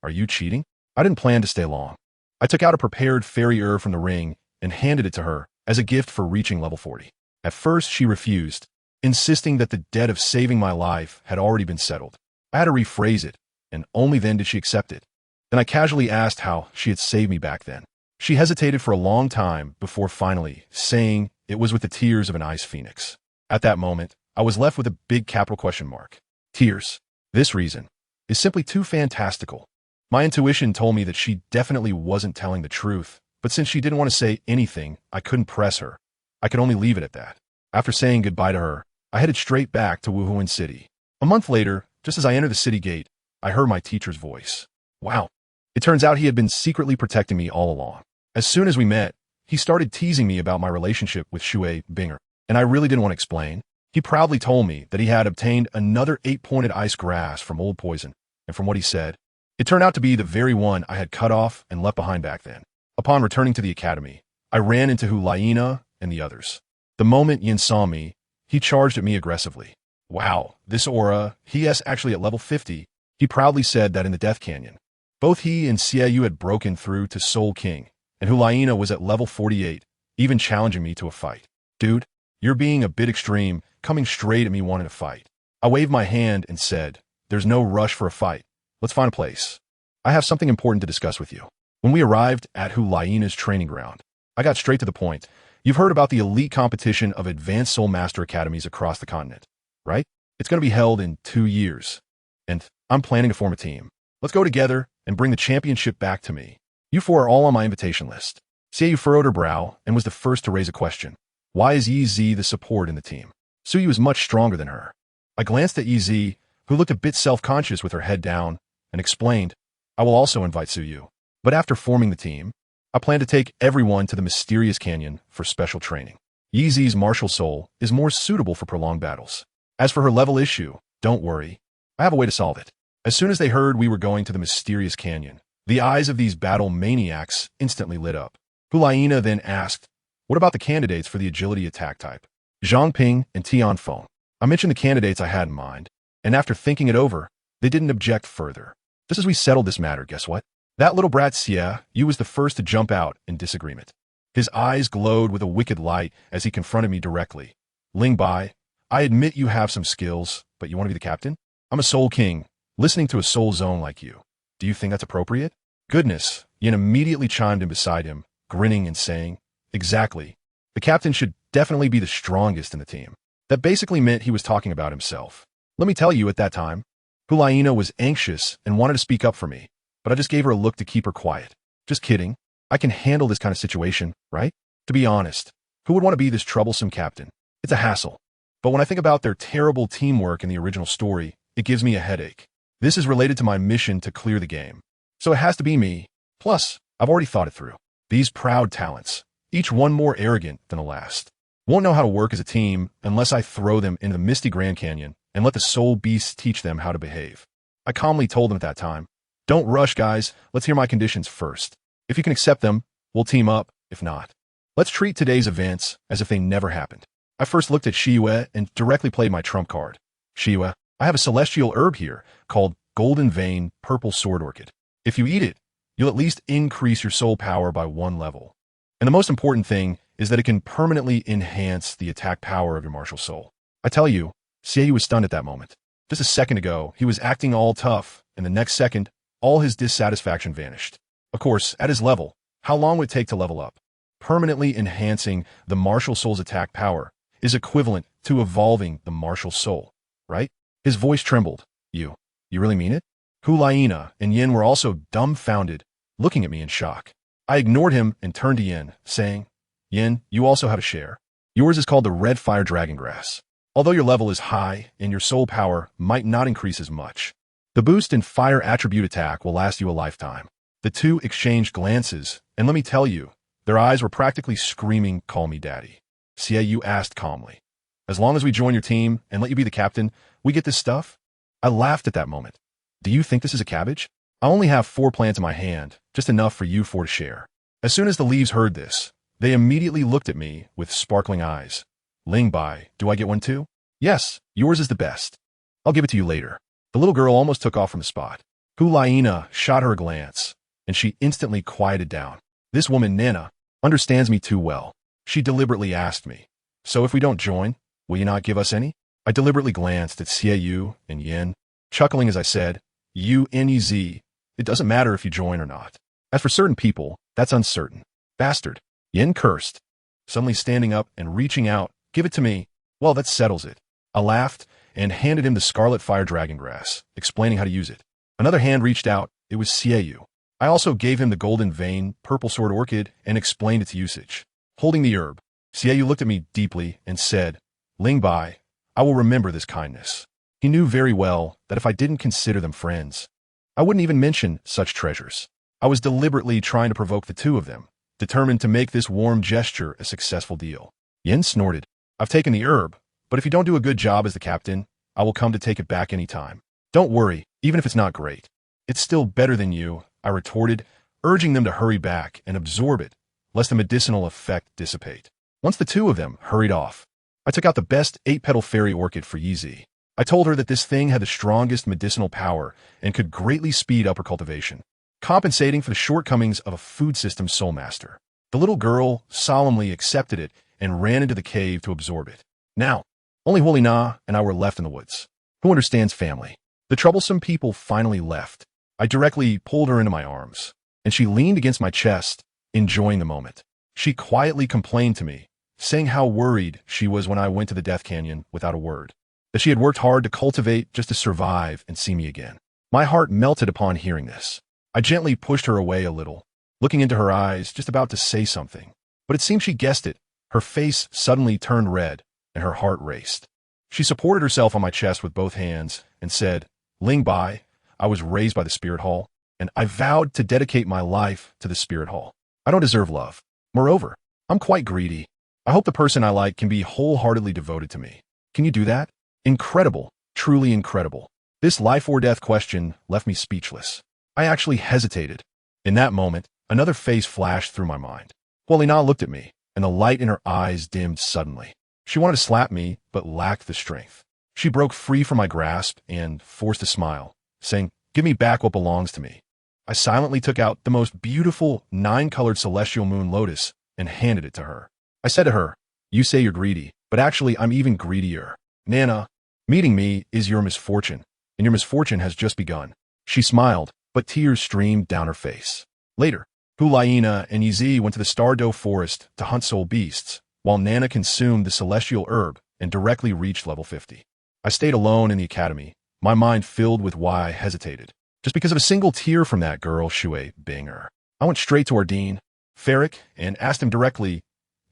"Are you cheating?" I didn't plan to stay long. I took out a prepared fairy herb from the ring and handed it to her as a gift for reaching level 40. At first, she refused, insisting that the debt of saving my life had already been settled. I had to rephrase it, and only then did she accept it. Then I casually asked how she had saved me back then. She hesitated for a long time before finally saying it was with the tears of an ice phoenix. At that moment, I was left with a big capital question mark. Tears. This reason is simply too fantastical. My intuition told me that she definitely wasn't telling the truth, But since she didn't want to say anything, I couldn't press her. I could only leave it at that. After saying goodbye to her, I headed straight back to Wuhan City. A month later, just as I entered the city gate, I heard my teacher's voice. Wow. It turns out he had been secretly protecting me all along. As soon as we met, he started teasing me about my relationship with Shui Binger, and I really didn't want to explain. He proudly told me that he had obtained another 8-pointed ice grass from Old Poison, and from what he said, it turned out to be the very one I had cut off and left behind back then. Upon returning to the academy, I ran into Hulaina and the others. The moment Yin saw me, he charged at me aggressively. Wow, this aura, he is actually at level 50. He proudly said that in the Death Canyon. Both he and Xiaoyu had broken through to Soul King, and Hulaina was at level 48, even challenging me to a fight. Dude, you're being a bit extreme, coming straight at me wanting to fight. I waved my hand and said, there's no rush for a fight. Let's find a place. I have something important to discuss with you. When we arrived at Hulaina's training ground, I got straight to the point. You've heard about the elite competition of advanced Soul Master Academies across the continent, right? It's going to be held in 2 years. And I'm planning to form a team. Let's go together and bring the championship back to me. You four are all on my invitation list. Xiaoyu furrowed her brow and was the first to raise a question. Why is Yi Zi the support in the team? Suyu is much stronger than her. I glanced at Yi Zi, who looked a bit self-conscious with her head down, and explained, I will also invite Suyu. But after forming the team, I plan to take everyone to the mysterious canyon for special training. Yi Zi's martial soul is more suitable for prolonged battles. As for her level issue, don't worry. I have a way to solve it. As soon as they heard we were going to the mysterious canyon, the eyes of these battle maniacs instantly lit up. Hulaina then asked, what about the candidates for the agility attack type? Zhang Ping and Tian Feng. I mentioned the candidates I had in mind, and after thinking it over, they didn't object further. Just as we settled this matter, guess what? That little brat Xie Yu was the first to jump out in disagreement. His eyes glowed with a wicked light as he confronted me directly. Ling Bai, I admit you have some skills, but you want to be the captain? I'm a Soul King, listening to a Soul Zone like you. Do you think that's appropriate? Goodness, Yin immediately chimed in beside him, grinning and saying, exactly. The captain should definitely be the strongest in the team. That basically meant he was talking about himself. Let me tell you, at that time, Hulaina was anxious and wanted to speak up for me, but I just gave her a look to keep her quiet. Just kidding. I can handle this kind of situation, right? To be honest, who would want to be this troublesome captain? It's a hassle. But when I think about their terrible teamwork in the original story, it gives me a headache. This is related to my mission to clear the game. So it has to be me. Plus, I've already thought it through. These proud talents, each one more arrogant than the last, won't know how to work as a team unless I throw them into the misty Grand Canyon and let the soul beasts teach them how to behave. I calmly told them at that time, don't rush, guys. Let's hear my conditions first. If you can accept them, we'll team up. If not, let's treat today's events as if they never happened. I first looked at Shiyue and directly played my trump card. Shiyue, I have a celestial herb here called Golden Vein Purple Sword Orchid. If you eat it, you'll at least increase your soul power by 1 level. And the most important thing is that it can permanently enhance the attack power of your martial soul. I tell you, Xiaoyu was stunned at that moment. Just a second ago, he was acting all tough, and the next second, all his dissatisfaction vanished. Of course, at his level, how long would it take to level up? Permanently enhancing the martial soul's attack power is equivalent to evolving the martial soul, right? His voice trembled. You really mean it? Hulaina and Yin were also dumbfounded, looking at me in shock. I ignored him and turned to Yin, saying, Yin, you also have a share. Yours is called the Red Fire Dragon Grass. Although your level is high and your soul power might not increase as much, the boost in fire attribute attack will last you a lifetime. The two exchanged glances, and let me tell you, their eyes were practically screaming, call me daddy. Xiaoyu asked calmly, as long as we join your team and let you be the captain, we get this stuff? I laughed at that moment. Do you think this is a cabbage? I only have 4 plants in my hand, just enough for you 4 to share. As soon as the leaves heard this, they immediately looked at me with sparkling eyes. Ling Bai, do I get one too? Yes, yours is the best. I'll give it to you later. The little girl almost took off from the spot. Hulaina shot her a glance, and she instantly quieted down. This woman, Nana, understands me too well. She deliberately asked me, so if we don't join, will you not give us any? I deliberately glanced at Xiaoyu and Yin, chuckling as I said, U-N-E-Z, it doesn't matter if you join or not. As for certain people, that's uncertain. Bastard. Yin cursed, suddenly standing up and reaching out. Give it to me. Well, that settles it. I laughed and handed him the Scarlet Fire Dragon Grass, explaining how to use it. Another hand reached out. It was Xiaoyu. I also gave him the golden vein, purple sword orchid, and explained its usage. Holding the herb, Xiaoyu looked at me deeply and said, Ling Bai, I will remember this kindness. He knew very well that if I didn't consider them friends, I wouldn't even mention such treasures. I was deliberately trying to provoke the two of them, determined to make this warm gesture a successful deal. Yin snorted. I've taken the herb, but if you don't do a good job as the captain, I will come to take it back any time. Don't worry, even if it's not great. It's still better than you, I retorted, urging them to hurry back and absorb it, lest the medicinal effect dissipate. Once the two of them hurried off, I took out the best 8-petal fairy orchid for Yizi. I told her that this thing had the strongest medicinal power and could greatly speed up her cultivation, compensating for the shortcomings of a food system soul master. The little girl solemnly accepted it and ran into the cave to absorb it. Now, only Huolina and I were left in the woods. Who understands family? The troublesome people finally left. I directly pulled her into my arms, and she leaned against my chest, enjoying the moment. She quietly complained to me, saying how worried she was when I went to the Death Canyon without a word, that she had worked hard to cultivate just to survive and see me again. My heart melted upon hearing this. I gently pushed her away a little, looking into her eyes, just about to say something. But it seemed she guessed it. Her face suddenly turned red, and her heart raced. She supported herself on my chest with both hands and said, Ling Bai, I was raised by the Spirit Hall, and I vowed to dedicate my life to the Spirit Hall. I don't deserve love. Moreover, I'm quite greedy. I hope the person I like can be wholeheartedly devoted to me. Can you do that? Incredible, truly incredible. This life or death question left me speechless. I actually hesitated. In that moment, another face flashed through my mind. Huolina looked at me, and the light in her eyes dimmed suddenly. She wanted to slap me, but lacked the strength. She broke free from my grasp and forced a smile, saying, Give me back what belongs to me. I silently took out the most beautiful 9-colored celestial moon lotus and handed it to her. I said to her, You say you're greedy, but actually I'm even greedier. Nana, meeting me is your misfortune, and your misfortune has just begun. She smiled, but tears streamed down her face. Later, Huolina and Yizi went to the Stardoe Forest to hunt soul beasts, while Nana consumed the celestial herb and directly reached level 50. I stayed alone in the academy, my mind filled with why I hesitated. Just because of a single tear from that girl, Shui Binger. I went straight to our dean, Ferric, and asked him directly,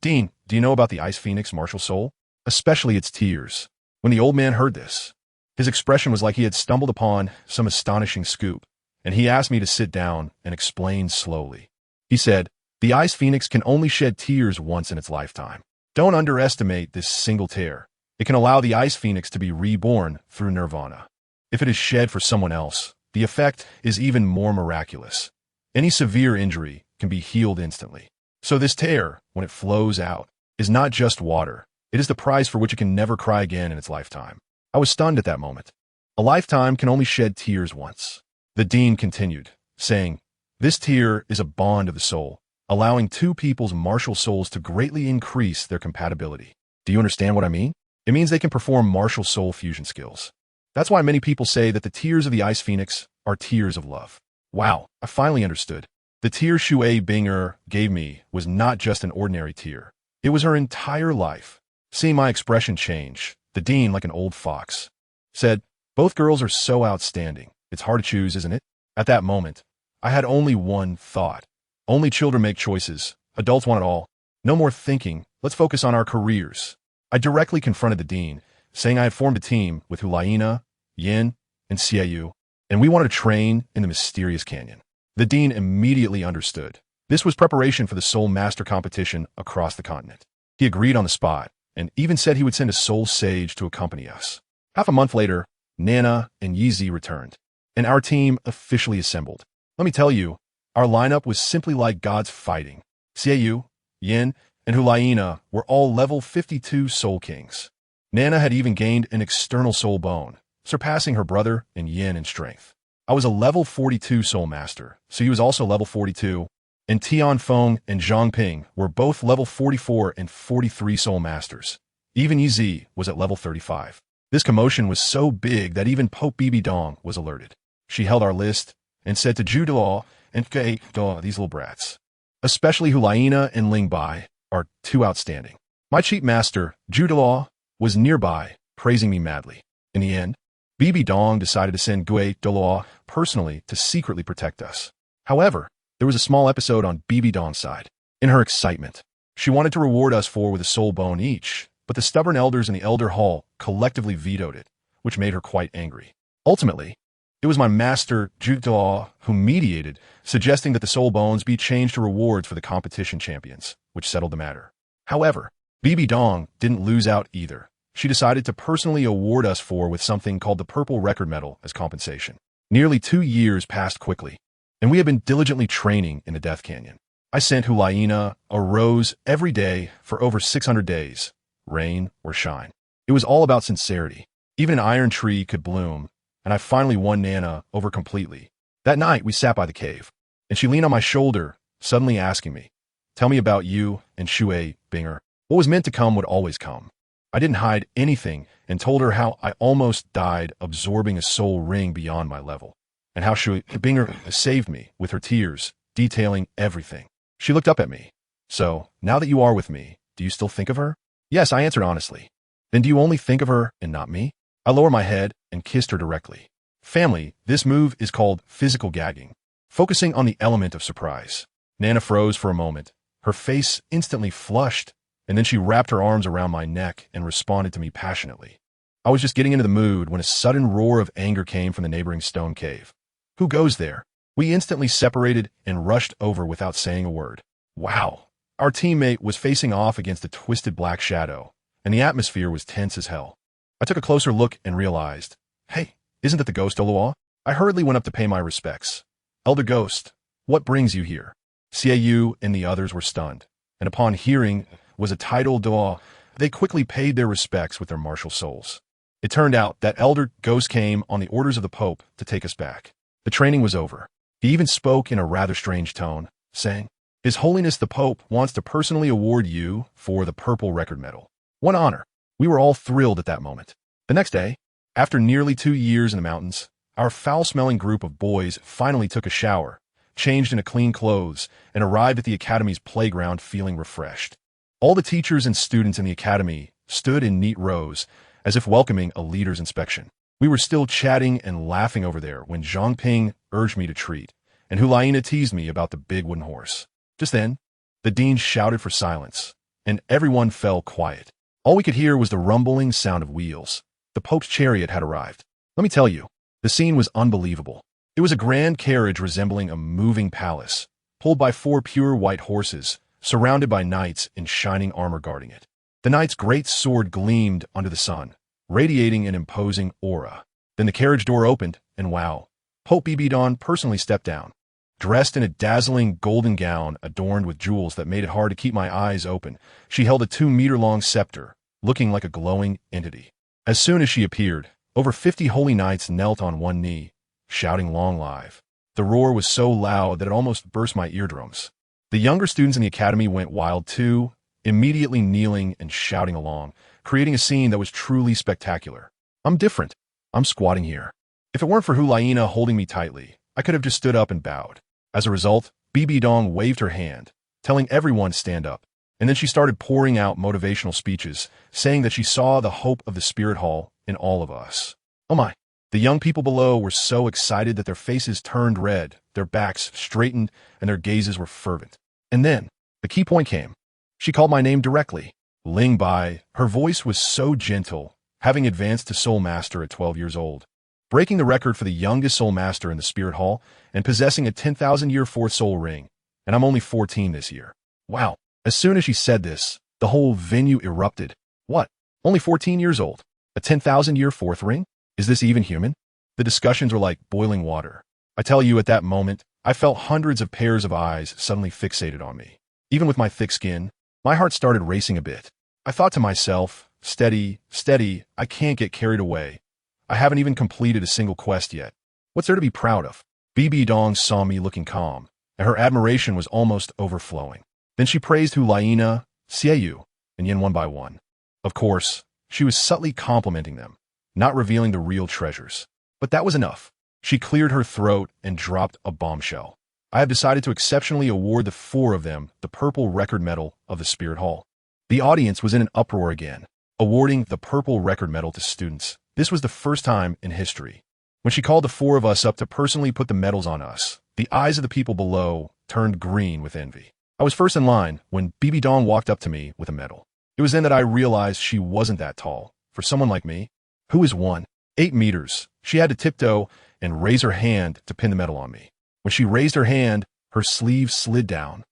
Dean, do you know about the Ice Phoenix martial soul? Especially its tears. When the old man heard this, his expression was like he had stumbled upon some astonishing scoop, and he asked me to sit down and explain slowly. He said, The Ice Phoenix can only shed tears once in its lifetime. Don't underestimate this single tear. It can allow the Ice Phoenix to be reborn through nirvana. If it is shed for someone else, the effect is even more miraculous. Any severe injury can be healed instantly. So this tear, when it flows out, is not just water. It is the price for which it can never cry again in its lifetime. I was stunned at that moment. A lifetime can only shed tears once. The dean continued, saying, This tear is a bond of the soul, allowing two people's martial souls to greatly increase their compatibility. Do you understand what I mean? It means they can perform martial soul fusion skills. That's why many people say that the tears of the Ice Phoenix are tears of love. Wow, I finally understood. The tear Shui Binger gave me was not just an ordinary tear. It was her entire life. Seeing my expression change, the dean, like an old fox, said, Both girls are so outstanding. It's hard to choose, isn't it? At that moment, I had only one thought. Only children make choices. Adults want it all. No more thinking. Let's focus on our careers. I directly confronted the dean, saying I had formed a team with Huolina, Yin, and Xiaoyu, and we wanted to train in the mysterious canyon. The dean immediately understood. This was preparation for the Soul Master competition across the continent. He agreed on the spot, and even said he would send a soul sage to accompany us. Half a month later, Nana and Yizi returned, and our team officially assembled. Let me tell you, our lineup was simply like gods fighting. Xiaoyu, Yin, and Huolina were all level 52 Soul Kings. Nana had even gained an external soul bone, surpassing her brother and Yin in strength. I was a level 42 Soul Master, so he was also level 42, and Tianfeng and Zhangping were both level 44 and 43 Soul Masters. Even Yizi was at level 35. This commotion was so big that even Pope Bibi Dong was alerted. She held our list and said to Zhu Delaw and Gei Daw, these little brats, especially Huolina and Ling Bai, are too outstanding. My chief master, Zhu Delaw, was nearby, praising me madly. In the end, Bibi Dong decided to send Gui Delaw personally to secretly protect us. However, there was a small episode on TeacherDonna's side. In her excitement, she wanted to reward us four with a soul bone each, but the stubborn elders in the elder hall collectively vetoed it, which made her quite angry. Ultimately, it was my master, TeacherDonna, who mediated, suggesting that the soul bones be changed to rewards for the competition champions, which settled the matter. However, TeacherDonna didn't lose out either. She decided to personally award us four with something called the Purple Record Medal as compensation. Nearly 2 years passed quickly, and we had been diligently training in the Death Canyon. I sent Hulaina a rose every day for over 600 days, rain or shine. It was all about sincerity. Even an iron tree could bloom, and I finally won Nana over completely. That night, we sat by the cave, and she leaned on my shoulder, suddenly asking me, "Tell me about you and Shui Binger." What was meant to come would always come. I didn't hide anything and told her how I almost died absorbing a soul ring beyond my level, and how Shui Binger saved me with her tears, detailing everything. She looked up at me. "So, now that you are with me, do you still think of her?" "Yes," I answered honestly. "Then do you only think of her and not me?" I lowered my head and kissed her directly. Family, this move is called physical gagging, focusing on the element of surprise. Nana froze for a moment. Her face instantly flushed, and then she wrapped her arms around my neck and responded to me passionately. I was just getting into the mood when a sudden roar of anger came from the neighboring stone cave. "Who goes there?" We instantly separated and rushed over without saying a word. Wow. Our teammate was facing off against a twisted black shadow, and the atmosphere was tense as hell. I took a closer look and realized, hey, isn't that the Ghost Oloa? I hurriedly went up to pay my respects. "Elder Ghost, what brings you here?" Ciu and the others were stunned, and upon hearing was a title Doa, they quickly paid their respects with their martial souls. It turned out that Elder Ghost came on the orders of the Pope to take us back. The training was over. He even spoke in a rather strange tone, saying, "His Holiness the Pope wants to personally award you for the Purple Record Medal." What honor! We were all thrilled at that moment. The next day, after nearly 2 years in the mountains, our foul-smelling group of boys finally took a shower, changed into clean clothes, and arrived at the academy's playground feeling refreshed. All the teachers and students in the academy stood in neat rows, as if welcoming a leader's inspection. We were still chatting and laughing over there when Zhangping urged me to treat, and Hulaina teased me about the big wooden horse. Just then, the dean shouted for silence, and everyone fell quiet. All we could hear was the rumbling sound of wheels. The Pope's chariot had arrived. Let me tell you, the scene was unbelievable. It was a grand carriage resembling a moving palace, pulled by 4 pure white horses, surrounded by knights in shining armor guarding it. The knight's great sword gleamed under the sun, radiating an imposing aura. Then the carriage door opened, and wow, Pope TeacherDonna personally stepped down. Dressed in a dazzling golden gown adorned with jewels that made it hard to keep my eyes open, she held a 2-meter-long scepter, looking like a glowing entity. As soon as she appeared, over 50 holy knights knelt on one knee, shouting "Long live." The roar was so loud that it almost burst my eardrums. The younger students in the academy went wild too, immediately kneeling and shouting along, creating a scene that was truly spectacular. I'm different. I'm squatting here. If it weren't for Hulaina holding me tightly, I could have just stood up and bowed. As a result, TeacherDonna waved her hand, telling everyone to stand up, and then she started pouring out motivational speeches, saying that she saw the hope of the Spirit Hall in all of us. Oh my! The young people below were so excited that their faces turned red, their backs straightened, and their gazes were fervent. And then, the key point came. She called my name directly. Ling Bai. Her voice was so gentle, having advanced to Soul Master at 12 years old, breaking the record for the youngest Soul Master in the Spirit Hall and possessing a 10,000-year 4th soul ring, and I'm only 14 this year. Wow. As soon as she said this, the whole venue erupted. What? Only 14 years old? A 10,000-year 4th ring? Is this even human? The discussions were like boiling water. I tell you, at that moment, I felt hundreds of pairs of eyes suddenly fixated on me. Even with my thick skin, my heart started racing a bit. I thought to myself, steady, steady, I can't get carried away. I haven't even completed a single quest yet. What's there to be proud of? TeacherDonna saw me looking calm, and her admiration was almost overflowing. Then she praised Hulaina, Ciu, and Yin one by one. Of course, she was subtly complimenting them, not revealing the real treasures. But that was enough. She cleared her throat and dropped a bombshell. I have decided to exceptionally award the 4 of them the Purple Record Medal of the Spirit Hall. The audience was in an uproar again, awarding the Purple Record Medal to students. This was the first time in history. When she called the 4 of us up to personally put the medals on us, The eyes of the people below turned green with envy. I was first in line when BB Dong walked up to me with a medal. It was then that I realized she wasn't that tall. For someone like me, who is 8 meters, she had to tiptoe and raise her hand to pin the medal on me. When she raised her hand, her sleeve slid down,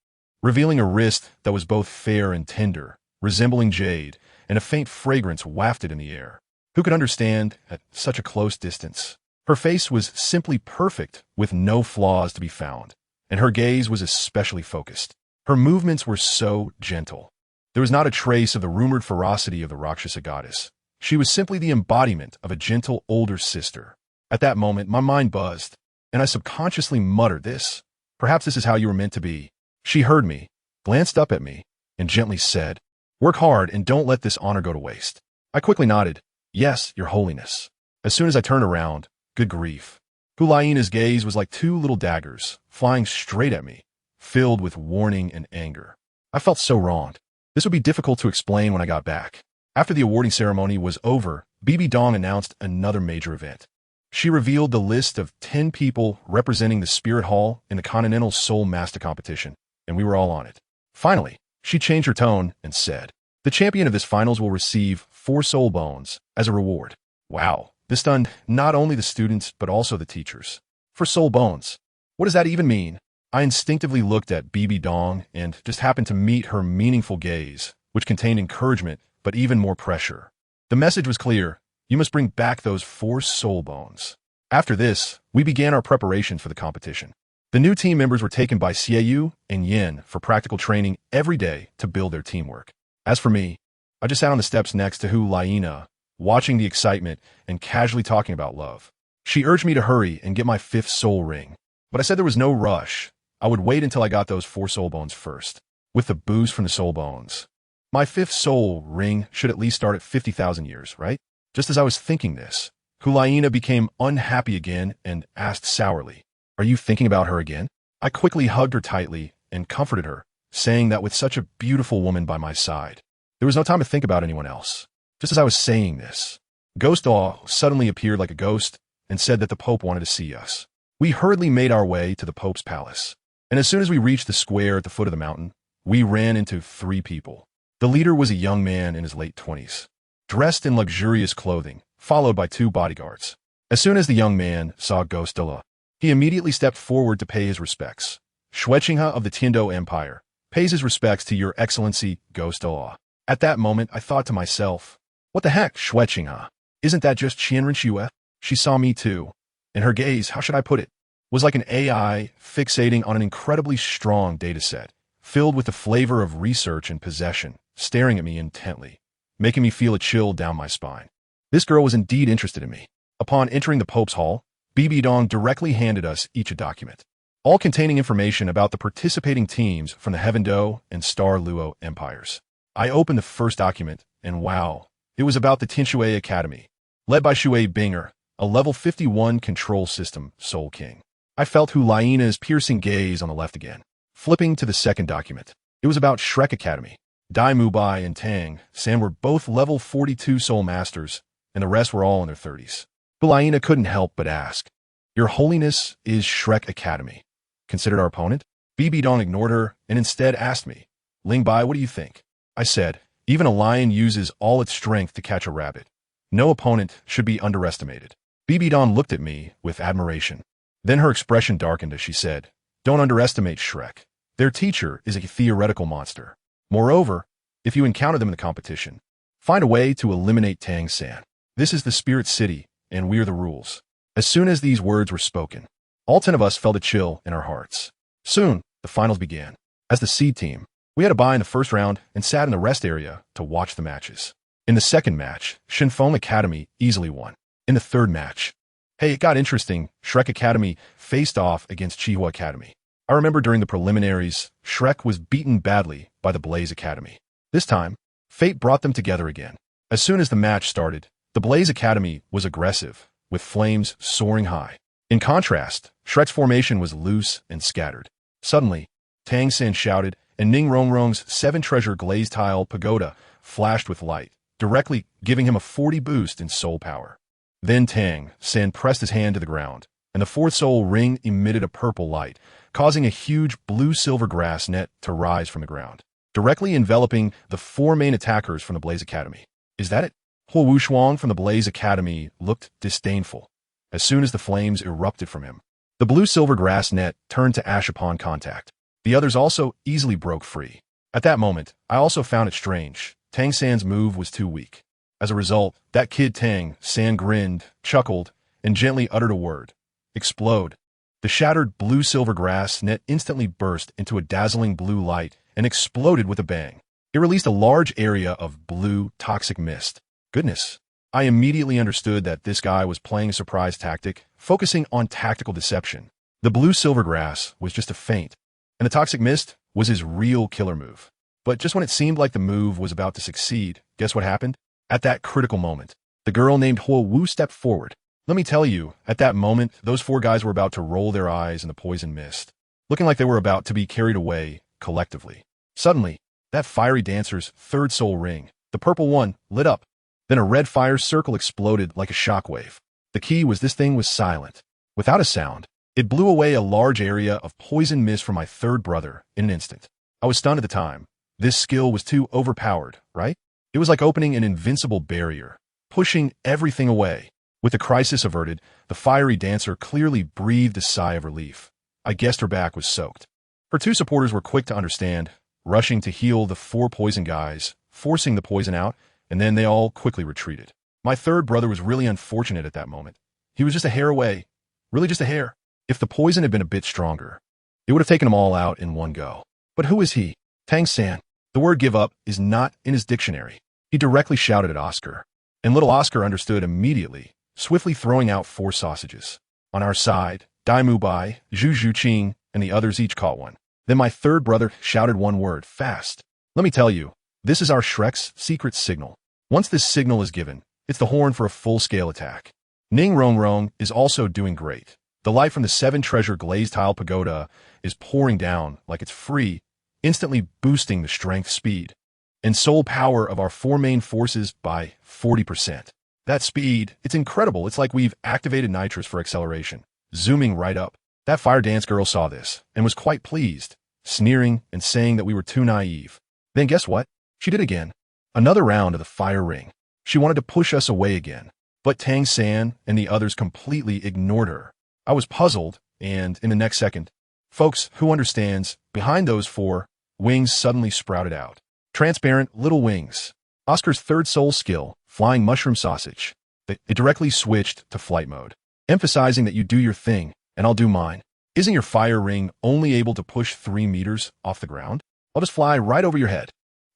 revealing a wrist that was both fair and tender, resembling jade, and a faint fragrance wafted in the air. Who could understand at such a close distance? Her face was simply perfect, with no flaws to be found, and her gaze was especially focused. Her movements were so gentle. There was not a trace of the rumored ferocity of the Rakshasa goddess. She was simply the embodiment of a gentle older sister. At that moment, my mind buzzed, and I subconsciously muttered this. Perhaps this is how you were meant to be. She heard me, glanced up at me, and gently said, "Work hard and don't let this honor go to waste." I quickly nodded, "Yes, Your Holiness." As soon as I turned around, good grief, Hulaina's gaze was like 2 little daggers, flying straight at me, filled with warning and anger. I felt so wronged. This would be difficult to explain when I got back. After the awarding ceremony was over, BB Dong announced another major event. She revealed the list of 10 people representing the Spirit Hall in the Continental Soul Master Competition, and we were all on it. Finally, she changed her tone and said, "The champion of this finals will receive 4 soul bones as a reward." Wow, this stunned not only the students but also the teachers. 4 soul bones. What does that even mean? I instinctively looked at BB Dong and just happened to meet her meaningful gaze, which contained encouragement but even more pressure. The message was clear. You must bring back those 4 soul bones. After this, we began our preparations for the competition. The new team members were taken by Xiaoyu and Yin for practical training every day to build their teamwork. As for me, I just sat on the steps next to Hulaina, watching the excitement and casually talking about love. She urged me to hurry and get my 5th soul ring, but I said there was no rush. I would wait until I got those 4 soul bones first. With the boost from the soul bones, my 5th soul ring should at least start at 50,000 years, right? Just as I was thinking this, Hulaina became unhappy again and asked sourly, "Are you thinking about her again?" I quickly hugged her tightly and comforted her, saying that with such a beautiful woman by my side, there was no time to think about anyone else. Just as I was saying this, Ghost Awe suddenly appeared like a ghost and said that the Pope wanted to see us. We hurriedly made our way to the Pope's palace, and as soon as we reached the square at the foot of the mountain, we ran into 3 people. The leader was a young man in his late 20s, dressed in luxurious clothing, followed by 2 bodyguards. As soon as the young man saw Ghost Dilla, he immediately stepped forward to pay his respects. Shueqinghe of the Tiando Empire pays his respects to Your Excellency, Ghost Dilla. At that moment, I thought to myself, what the heck, Shueqinghe? Isn't that just Qianren Xue? She saw me too, and her gaze, how should I put it, was like an AI fixating on an incredibly strong dataset, filled with the flavor of research and possession, staring at me intently, making me feel a chill down my spine. This girl was indeed interested in me. Upon entering the Pope's hall, BB Dong directly handed us each a document, all containing information about the participating teams from the Heaven Do and Star Luo empires. I opened the first document, and wow, it was about the Tinshui Academy, led by Shui Binger, a level 51 control system Soul King. I felt Hulaina's piercing gaze on the left again. Flipping to the second document, it was about Shrek Academy. Dai Mubai and Tang San were both level 42 Soul Masters, and the rest were all in their 30s. Hulaina couldn't help but ask, "Your Holiness, is Shrek Academy considered our opponent?" BB Dong ignored her and instead asked me, "Ling Bai, what do you think?" I said, "Even a lion uses all its strength to catch a rabbit. No opponent should be underestimated." BB Dong looked at me with admiration. Then her expression darkened as she said, "Don't underestimate Shrek. Their teacher is a theoretical monster. Moreover, if you encounter them in the competition, find a way to eliminate Tang San. This is the Spirit City, and we're the rules." As soon as these words were spoken, all 10 of us felt a chill in our hearts. Soon, the finals began. As the seed team, we had a bye in the first round and sat in the rest area to watch the matches. In the second match, Shinfeng Academy easily won. In the third match, hey, it got interesting. Shrek Academy faced off against Chihua Academy. I remember during the preliminaries, Shrek was beaten badly by the Blaze Academy. This time, fate brought them together again. As soon as the match started, the Blaze Academy was aggressive, with flames soaring high. In contrast, Shrek's formation was loose and scattered. Suddenly, Tang San shouted, and Ning Rongrong's 7-treasure glazed tile pagoda flashed with light, directly giving him a 40 boost in soul power. Then Tang San pressed his hand to the ground, and the fourth soul ring emitted a purple light, causing a huge blue-silver grass net to rise from the ground, directly enveloping the four main attackers from the Blaze Academy. Is that it? Huo Wushuang from the Blaze Academy looked disdainful as soon as the flames erupted from him. The blue-silver grass net turned to ash upon contact. The others also easily broke free. At that moment, I also found it strange. Tang San's move was too weak. As a result, that kid Tang San grinned, chuckled, and gently uttered a word. Explode. The shattered blue-silver grass net instantly burst into a dazzling blue light and exploded with a bang. It released a large area of blue, toxic mist. Goodness. I immediately understood that this guy was playing a surprise tactic, focusing on tactical deception. The blue-silver grass was just a feint, and the toxic mist was his real killer move. But just when it seemed like the move was about to succeed, guess what happened? At that critical moment, the girl named Huo Wu stepped forward. Let me tell you, at that moment, those four guys were about to roll their eyes in the poison mist, looking like they were about to be carried away collectively. Suddenly, that fiery dancer's third soul ring, the purple one, lit up. Then a red fire circle exploded like a shockwave. The key was this thing was silent. Without a sound, it blew away a large area of poison mist from my third brother in an instant. I was stunned at the time. This skill was too overpowered, right? It was like opening an invincible barrier, pushing everything away. With the crisis averted, the fiery dancer clearly breathed a sigh of relief. I guessed her back was soaked. Her two supporters were quick to understand, rushing to heal the four poison guys, forcing the poison out, and then they all quickly retreated. My third brother was really unfortunate at that moment. He was just a hair away. Really just a hair. If the poison had been a bit stronger, it would have taken them all out in one go. But who is he? Tang San. The word give up is not in his dictionary. He directly shouted at Oscar, and little Oscar understood immediately, swiftly throwing out four sausages. On our side, Dai Mu Bai, Zhu Zhuqing, and the others each caught one. Then my third brother shouted one word, fast. Let me tell you, this is our Shrek's secret signal. Once this signal is given, it's the horn for a full-scale attack. Ning Rong Rong is also doing great. The light from the 7-treasure glazed tile pagoda is pouring down like it's free, instantly boosting the strength, speed, and soul power of our four main forces by 40%. That speed, it's incredible. It's like we've activated nitrous for acceleration, zooming right up. That fire dance girl saw this and was quite pleased, sneering and saying that we were too naive. Then guess what? She did again. Another round of the fire ring. She wanted to push us away again, but Tang San and the others completely ignored her. I was puzzled, and in the next second, folks, who understands, behind those four, wings suddenly sprouted out. Transparent little wings. Oscar's third soul skill, flying mushroom sausage. It directly switched to flight mode, emphasizing that you do your thing, and I'll do mine. Isn't your fire ring only able to push 3 meters off the ground? I'll just fly right over your head.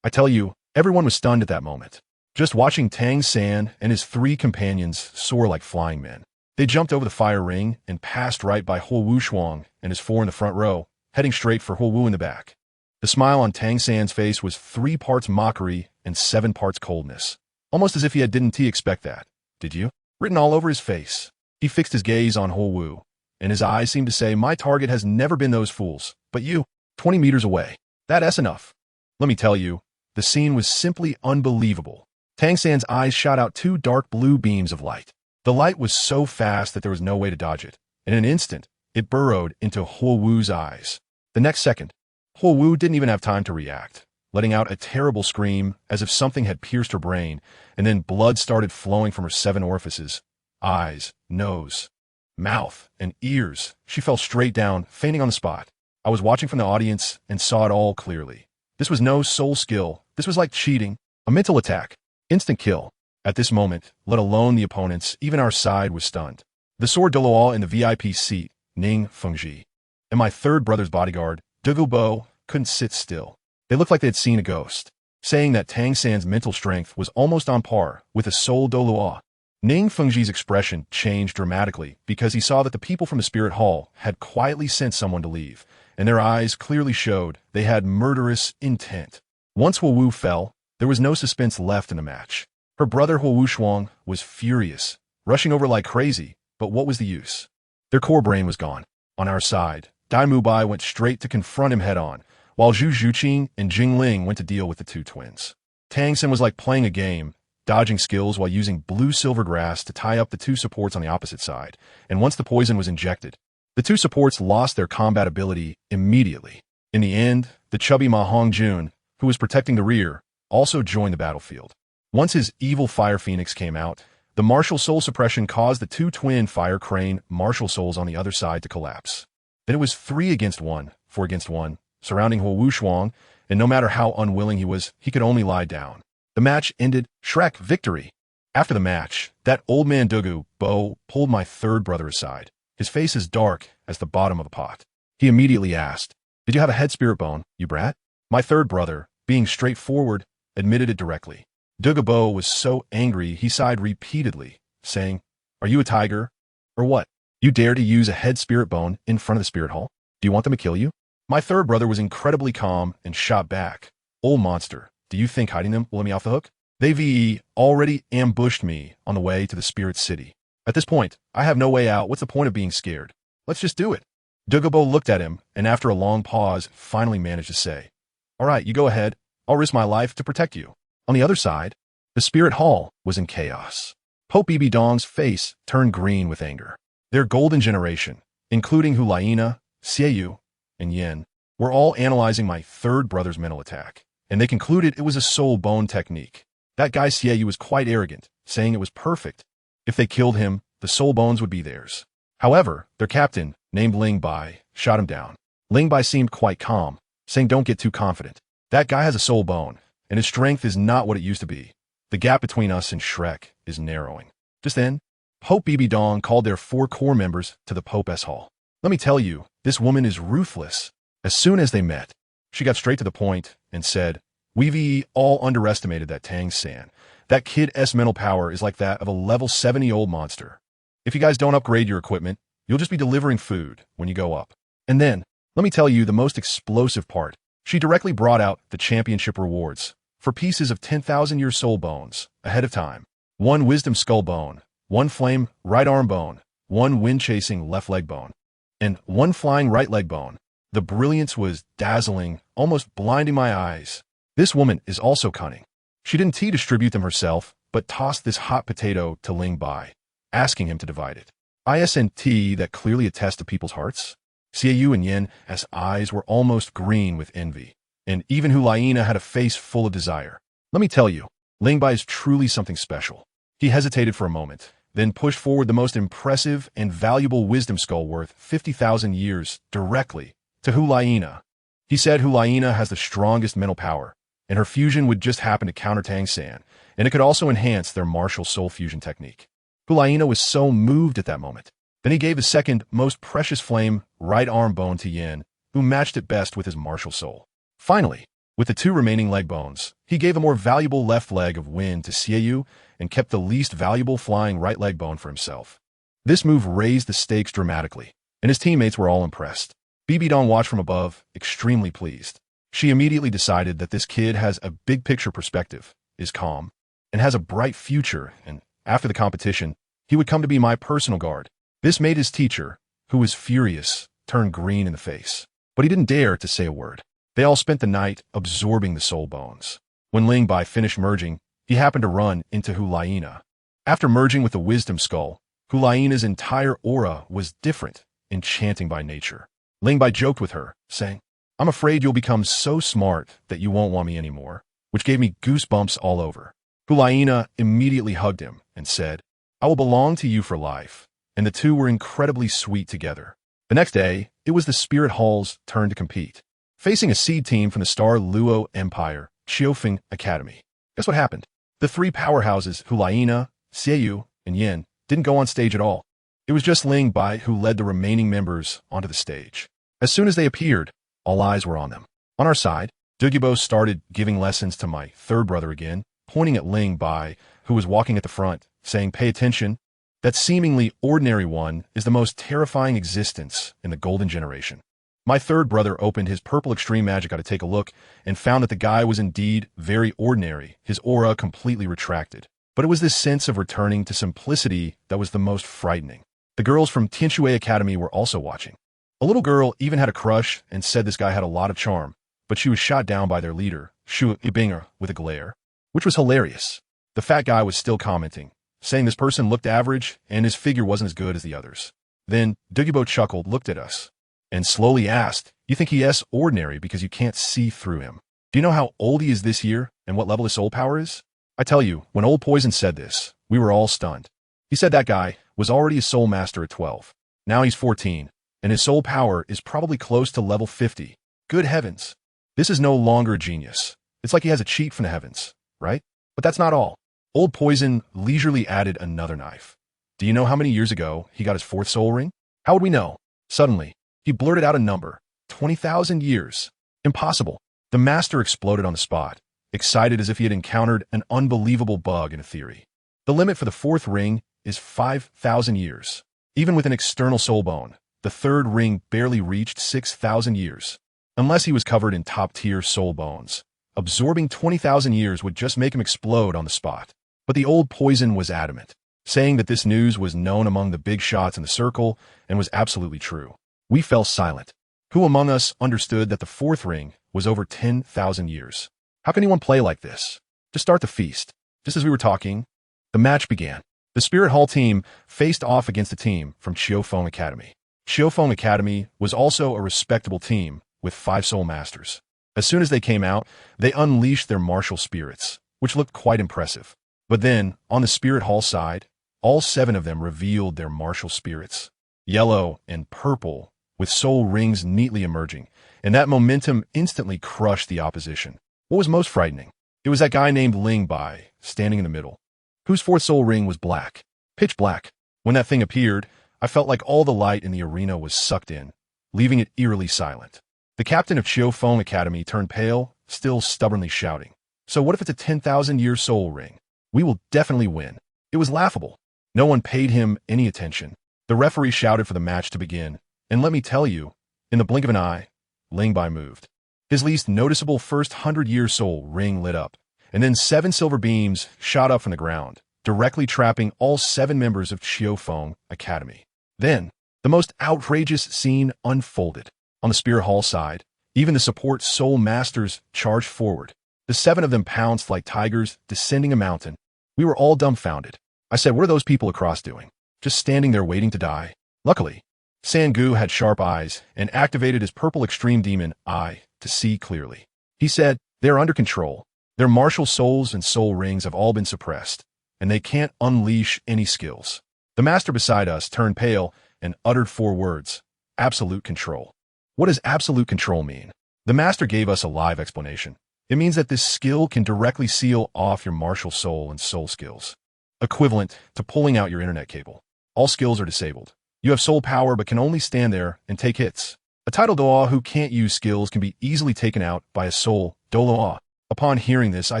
I tell you, everyone was stunned at that moment. Just watching Tang San and his 3 companions soar like flying men. They jumped over the fire ring and passed right by Huo Wushuang and his 4 in the front row, heading straight for Huo Wu in the back. The smile on Tang San's face was 3 parts mockery and 7 parts coldness. Almost as if he didn't expect that. Did you? Written all over his face. He fixed his gaze on Huo Wu, and his eyes seemed to say, my target has never been those fools, but you, 20 meters away. That's enough. Let me tell you, the scene was simply unbelievable. Tang San's eyes shot out 2 dark blue beams of light. The light was so fast that there was no way to dodge it. In an instant, it burrowed into Huo Wu's eyes. The next second, Huo Wu didn't even have time to react, letting out a terrible scream as if something had pierced her brain, and then blood started flowing from her 7 orifices. Eyes, nose, mouth, and ears. She fell straight down, fainting on the spot. I was watching from the audience and saw it all clearly. This was no soul skill. This was like cheating, a mental attack, instant kill. At this moment, let alone the opponents, even our side was stunned. The sword Doloal in the VIP seat, Ning Fengji, and my third brother's bodyguard, Dugu Bo, couldn't sit still. They looked like they had seen a ghost, saying that Tang San's mental strength was almost on par with the soul Doloal. Ning Fengji's expression changed dramatically because he saw that the people from the Spirit Hall had quietly sent someone to leave, and their eyes clearly showed they had murderous intent. Once Huo Wu fell, there was no suspense left in the match. Her brother Huo Wushuang was furious, rushing over like crazy, but what was the use? Their core brain was gone. On our side, Dai Mu Bai went straight to confront him head-on, while Zhu Zhuqing and Jing Ling went to deal with the 2 twins. Tang San was like playing a game, dodging skills while using blue-silver grass to tie up the two supports on the opposite side, and once the poison was injected, the two supports lost their combat ability immediately. In the end, the chubby Ma Hongjun, who was protecting the rear, also joined the battlefield. Once his evil Fire Phoenix came out, the martial soul suppression caused the two twin Fire Crane martial souls on the other side to collapse. Then it was 3 against 1, 4 against 1, surrounding Huo Wushuang, and no matter how unwilling he was, he could only lie down. The match ended Shrek victory. After the match, that old man Dugu, Bo, pulled my third brother aside. His face as dark as the bottom of a pot. He immediately asked, "Did you have a head spirit bone, you brat?" My third brother, being straightforward, admitted it directly. Dugu Bo was so angry he sighed repeatedly, saying, "Are you a tiger? Or what? You dare to use a head spirit bone in front of the spirit hall? Do you want them to kill you?" My third brother was incredibly calm and shot back, "Old monster, do you think hiding them will let me off the hook? They already ambushed me on the way to the spirit city. At this point, I have no way out. What's the point of being scared? Let's just do it." Dugubo looked at him, and after a long pause, finally managed to say, "All right, you go ahead. I'll risk my life to protect you." On the other side, the spirit hall was in chaos. Pope Bibi Dong's face turned green with anger. Their golden generation, including Hulaina, Xieyu, and Yin, were all analyzing my third brother's mental attack, and they concluded it was a soul bone technique. That guy Xieyu was quite arrogant, saying it was perfect. If they killed him, the soul bones would be theirs. However, their captain, named Ling Bai, shot him down. Ling Bai seemed quite calm, saying, "Don't get too confident. That guy has a soul bone, and his strength is not what it used to be. The gap between us and Shrek is narrowing." Just then, Pope Bibi Dong called their 4 core members to the Pope's hall. Let me tell you, this woman is ruthless. As soon as they met, she got straight to the point and said, "We've all underestimated that Tang San. That kid's mental power is like that of a level 70-old monster. If you guys don't upgrade your equipment, you'll just be delivering food when you go up." And then, let me tell you the most explosive part. She directly brought out the championship rewards for pieces of 10,000-year soul bones ahead of time. 1 wisdom skull bone, 1 flame right arm bone, 1 wind-chasing left leg bone, and 1 flying right leg bone. The brilliance was dazzling, almost blinding my eyes. This woman is also cunning. She didn't distribute them herself, but tossed this hot potato to Ling Bai, asking him to divide it. ISNT that clearly attests to people's hearts. Xieyu and Yin's eyes were almost green with envy, and even Hulaina had a face full of desire. Let me tell you, Ling Bai is truly something special. He hesitated for a moment, then pushed forward the most impressive and valuable wisdom skull worth 50,000 years directly to Hulaina. He said Hulaina has the strongest mental power, and her fusion would just happen to counter Tang San, and it could also enhance their martial soul fusion technique. Hulaina was so moved at that moment. Then he gave the second most precious flame right arm bone to Yin, who matched it best with his martial soul. Finally, with the 2 remaining leg bones, he gave a more valuable left leg of wind to Xieyu and kept the least valuable flying right leg bone for himself. This move raised the stakes dramatically, and his teammates were all impressed. Bibi Dong watched from above, extremely pleased. She immediately decided that this kid has a big picture perspective, is calm, and has a bright future, and after the competition, he would come to be my personal guard. This made his teacher, who was furious, turn green in the face. But he didn't dare to say a word. They all spent the night absorbing the soul bones. When Ling Bai finished merging, he happened to run into Hulaina. After merging with the wisdom skull, Hulaina's entire aura was different, enchanting by nature. Ling Bai joked with her, saying, "I'm afraid you'll become so smart that you won't want me anymore," which gave me goosebumps all over. Hulaina immediately hugged him and said, "I will belong to you for life," and the two were incredibly sweet together. The next day, it was the Spirit Hall's turn to compete, facing a seed team from the Star Luo Empire, Qiufeng Academy. Guess what happened? The 3 powerhouses, Hulaina, Xieyu, and Yin, didn't go on stage at all. It was just Ling Bai who led the remaining members onto the stage. As soon as they appeared, all eyes were on them. On our side, Dugibo started giving lessons to my third brother again, pointing at Ling Bai, who was walking at the front, saying, "Pay attention. That seemingly ordinary one is the most terrifying existence in the Golden Generation." My third brother opened his purple extreme magic to take a look and found that the guy was indeed very ordinary, his aura completely retracted. But it was this sense of returning to simplicity that was the most frightening. The girls from Tianxue Academy were also watching. A little girl even had a crush and said this guy had a lot of charm, but she was shot down by their leader, Shu Ibinger, with a glare, which was hilarious. The fat guy was still commenting, saying this person looked average and his figure wasn't as good as the others. Then Dugibo chuckled, looked at us, and slowly asked, "You think he is ordinary because you can't see through him? Do you know how old he is this year and what level his soul power is?" I tell you, when Old Poison said this, we were all stunned. He said that guy was already a soul master at 12. Now he's 14, and his soul power is probably close to level 50. Good heavens. This is no longer a genius. It's like he has a cheat from the heavens, right? But that's not all. Old Poison leisurely added another knife. Do you know how many years ago he got his 4th soul ring? How would we know? Suddenly, he blurted out a number. 20,000 years. Impossible. The master exploded on the spot, excited as if he had encountered an unbelievable bug in a theory. The limit for the 4th ring is 5,000 years. Even with an external soul bone, the 3rd ring barely reached 6,000 years. Unless he was covered in top-tier soul bones, absorbing 20,000 years would just make him explode on the spot. But the Old Poison was adamant, saying that this news was known among the big shots in the circle and was absolutely true. We fell silent. Who among us understood that the 4th ring was over 10,000 years? How can anyone play like this? To start the feast, just as we were talking, the match began. The Spirit Hall team faced off against a team from Chiofeng Academy. Chiofeng Academy was also a respectable team with 5 soul masters. As soon as they came out, they unleashed their martial spirits, which looked quite impressive. But then, on the Spirit Hall side, all 7 of them revealed their martial spirits. Yellow and purple, with soul rings neatly emerging, and that momentum instantly crushed the opposition. What was most frightening? It was that guy named Ling Bai, standing in the middle, whose 4th soul ring was black, pitch black. When that thing appeared, I felt like all the light in the arena was sucked in, leaving it eerily silent. The captain of Chiofeng Academy turned pale, still stubbornly shouting, "So what if it's a 10,000-year soul ring? We will definitely win." It was laughable. No one paid him any attention. The referee shouted for the match to begin, and let me tell you, in the blink of an eye, Ling Bai moved. His least noticeable first 100-year soul ring lit up, and then 7 silver beams shot up from the ground, directly trapping all 7 members of Chiofeng Academy. Then, the most outrageous scene unfolded. On the Spirit Hall side, even the support soul masters charged forward. The 7 of them pounced like tigers descending a mountain. We were all dumbfounded. I said, "What are those people across doing? Just standing there waiting to die?" Luckily, Sangu had sharp eyes and activated his purple extreme demon eye to see clearly. He said, "They are under control. Their martial souls and soul rings have all been suppressed, and they can't unleash any skills." The master beside us turned pale and uttered 4 words, "Absolute control." What does absolute control mean? The master gave us a live explanation. It means that this skill can directly seal off your martial soul and soul skills, equivalent to pulling out your internet cable. All skills are disabled. You have soul power but can only stand there and take hits. A title Doa who can't use skills can be easily taken out by a soul Doloa. Upon hearing this, I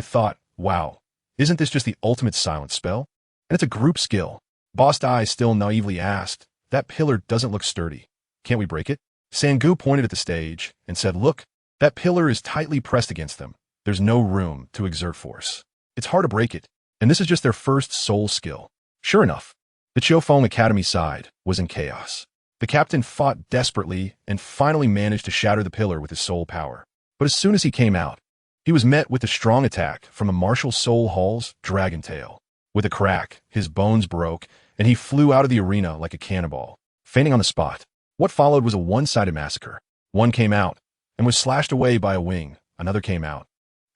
thought, wow, isn't this just the ultimate silence spell? And it's a group skill. Boss Dai still naively asked, "That pillar doesn't look sturdy. Can't we break it?" Sangu pointed at the stage and said, "Look, that pillar is tightly pressed against them. There's no room to exert force. It's hard to break it, and this is just their first soul skill." Sure enough, the Chiofeng Academy side was in chaos. The captain fought desperately and finally managed to shatter the pillar with his soul power. But as soon as he came out, he was met with a strong attack from the Martial Soul Hall's Dragon Tail. With a crack, his bones broke, and he flew out of the arena like a cannonball, fainting on the spot. What followed was a one-sided massacre. One came out and was slashed away by a wing. Another came out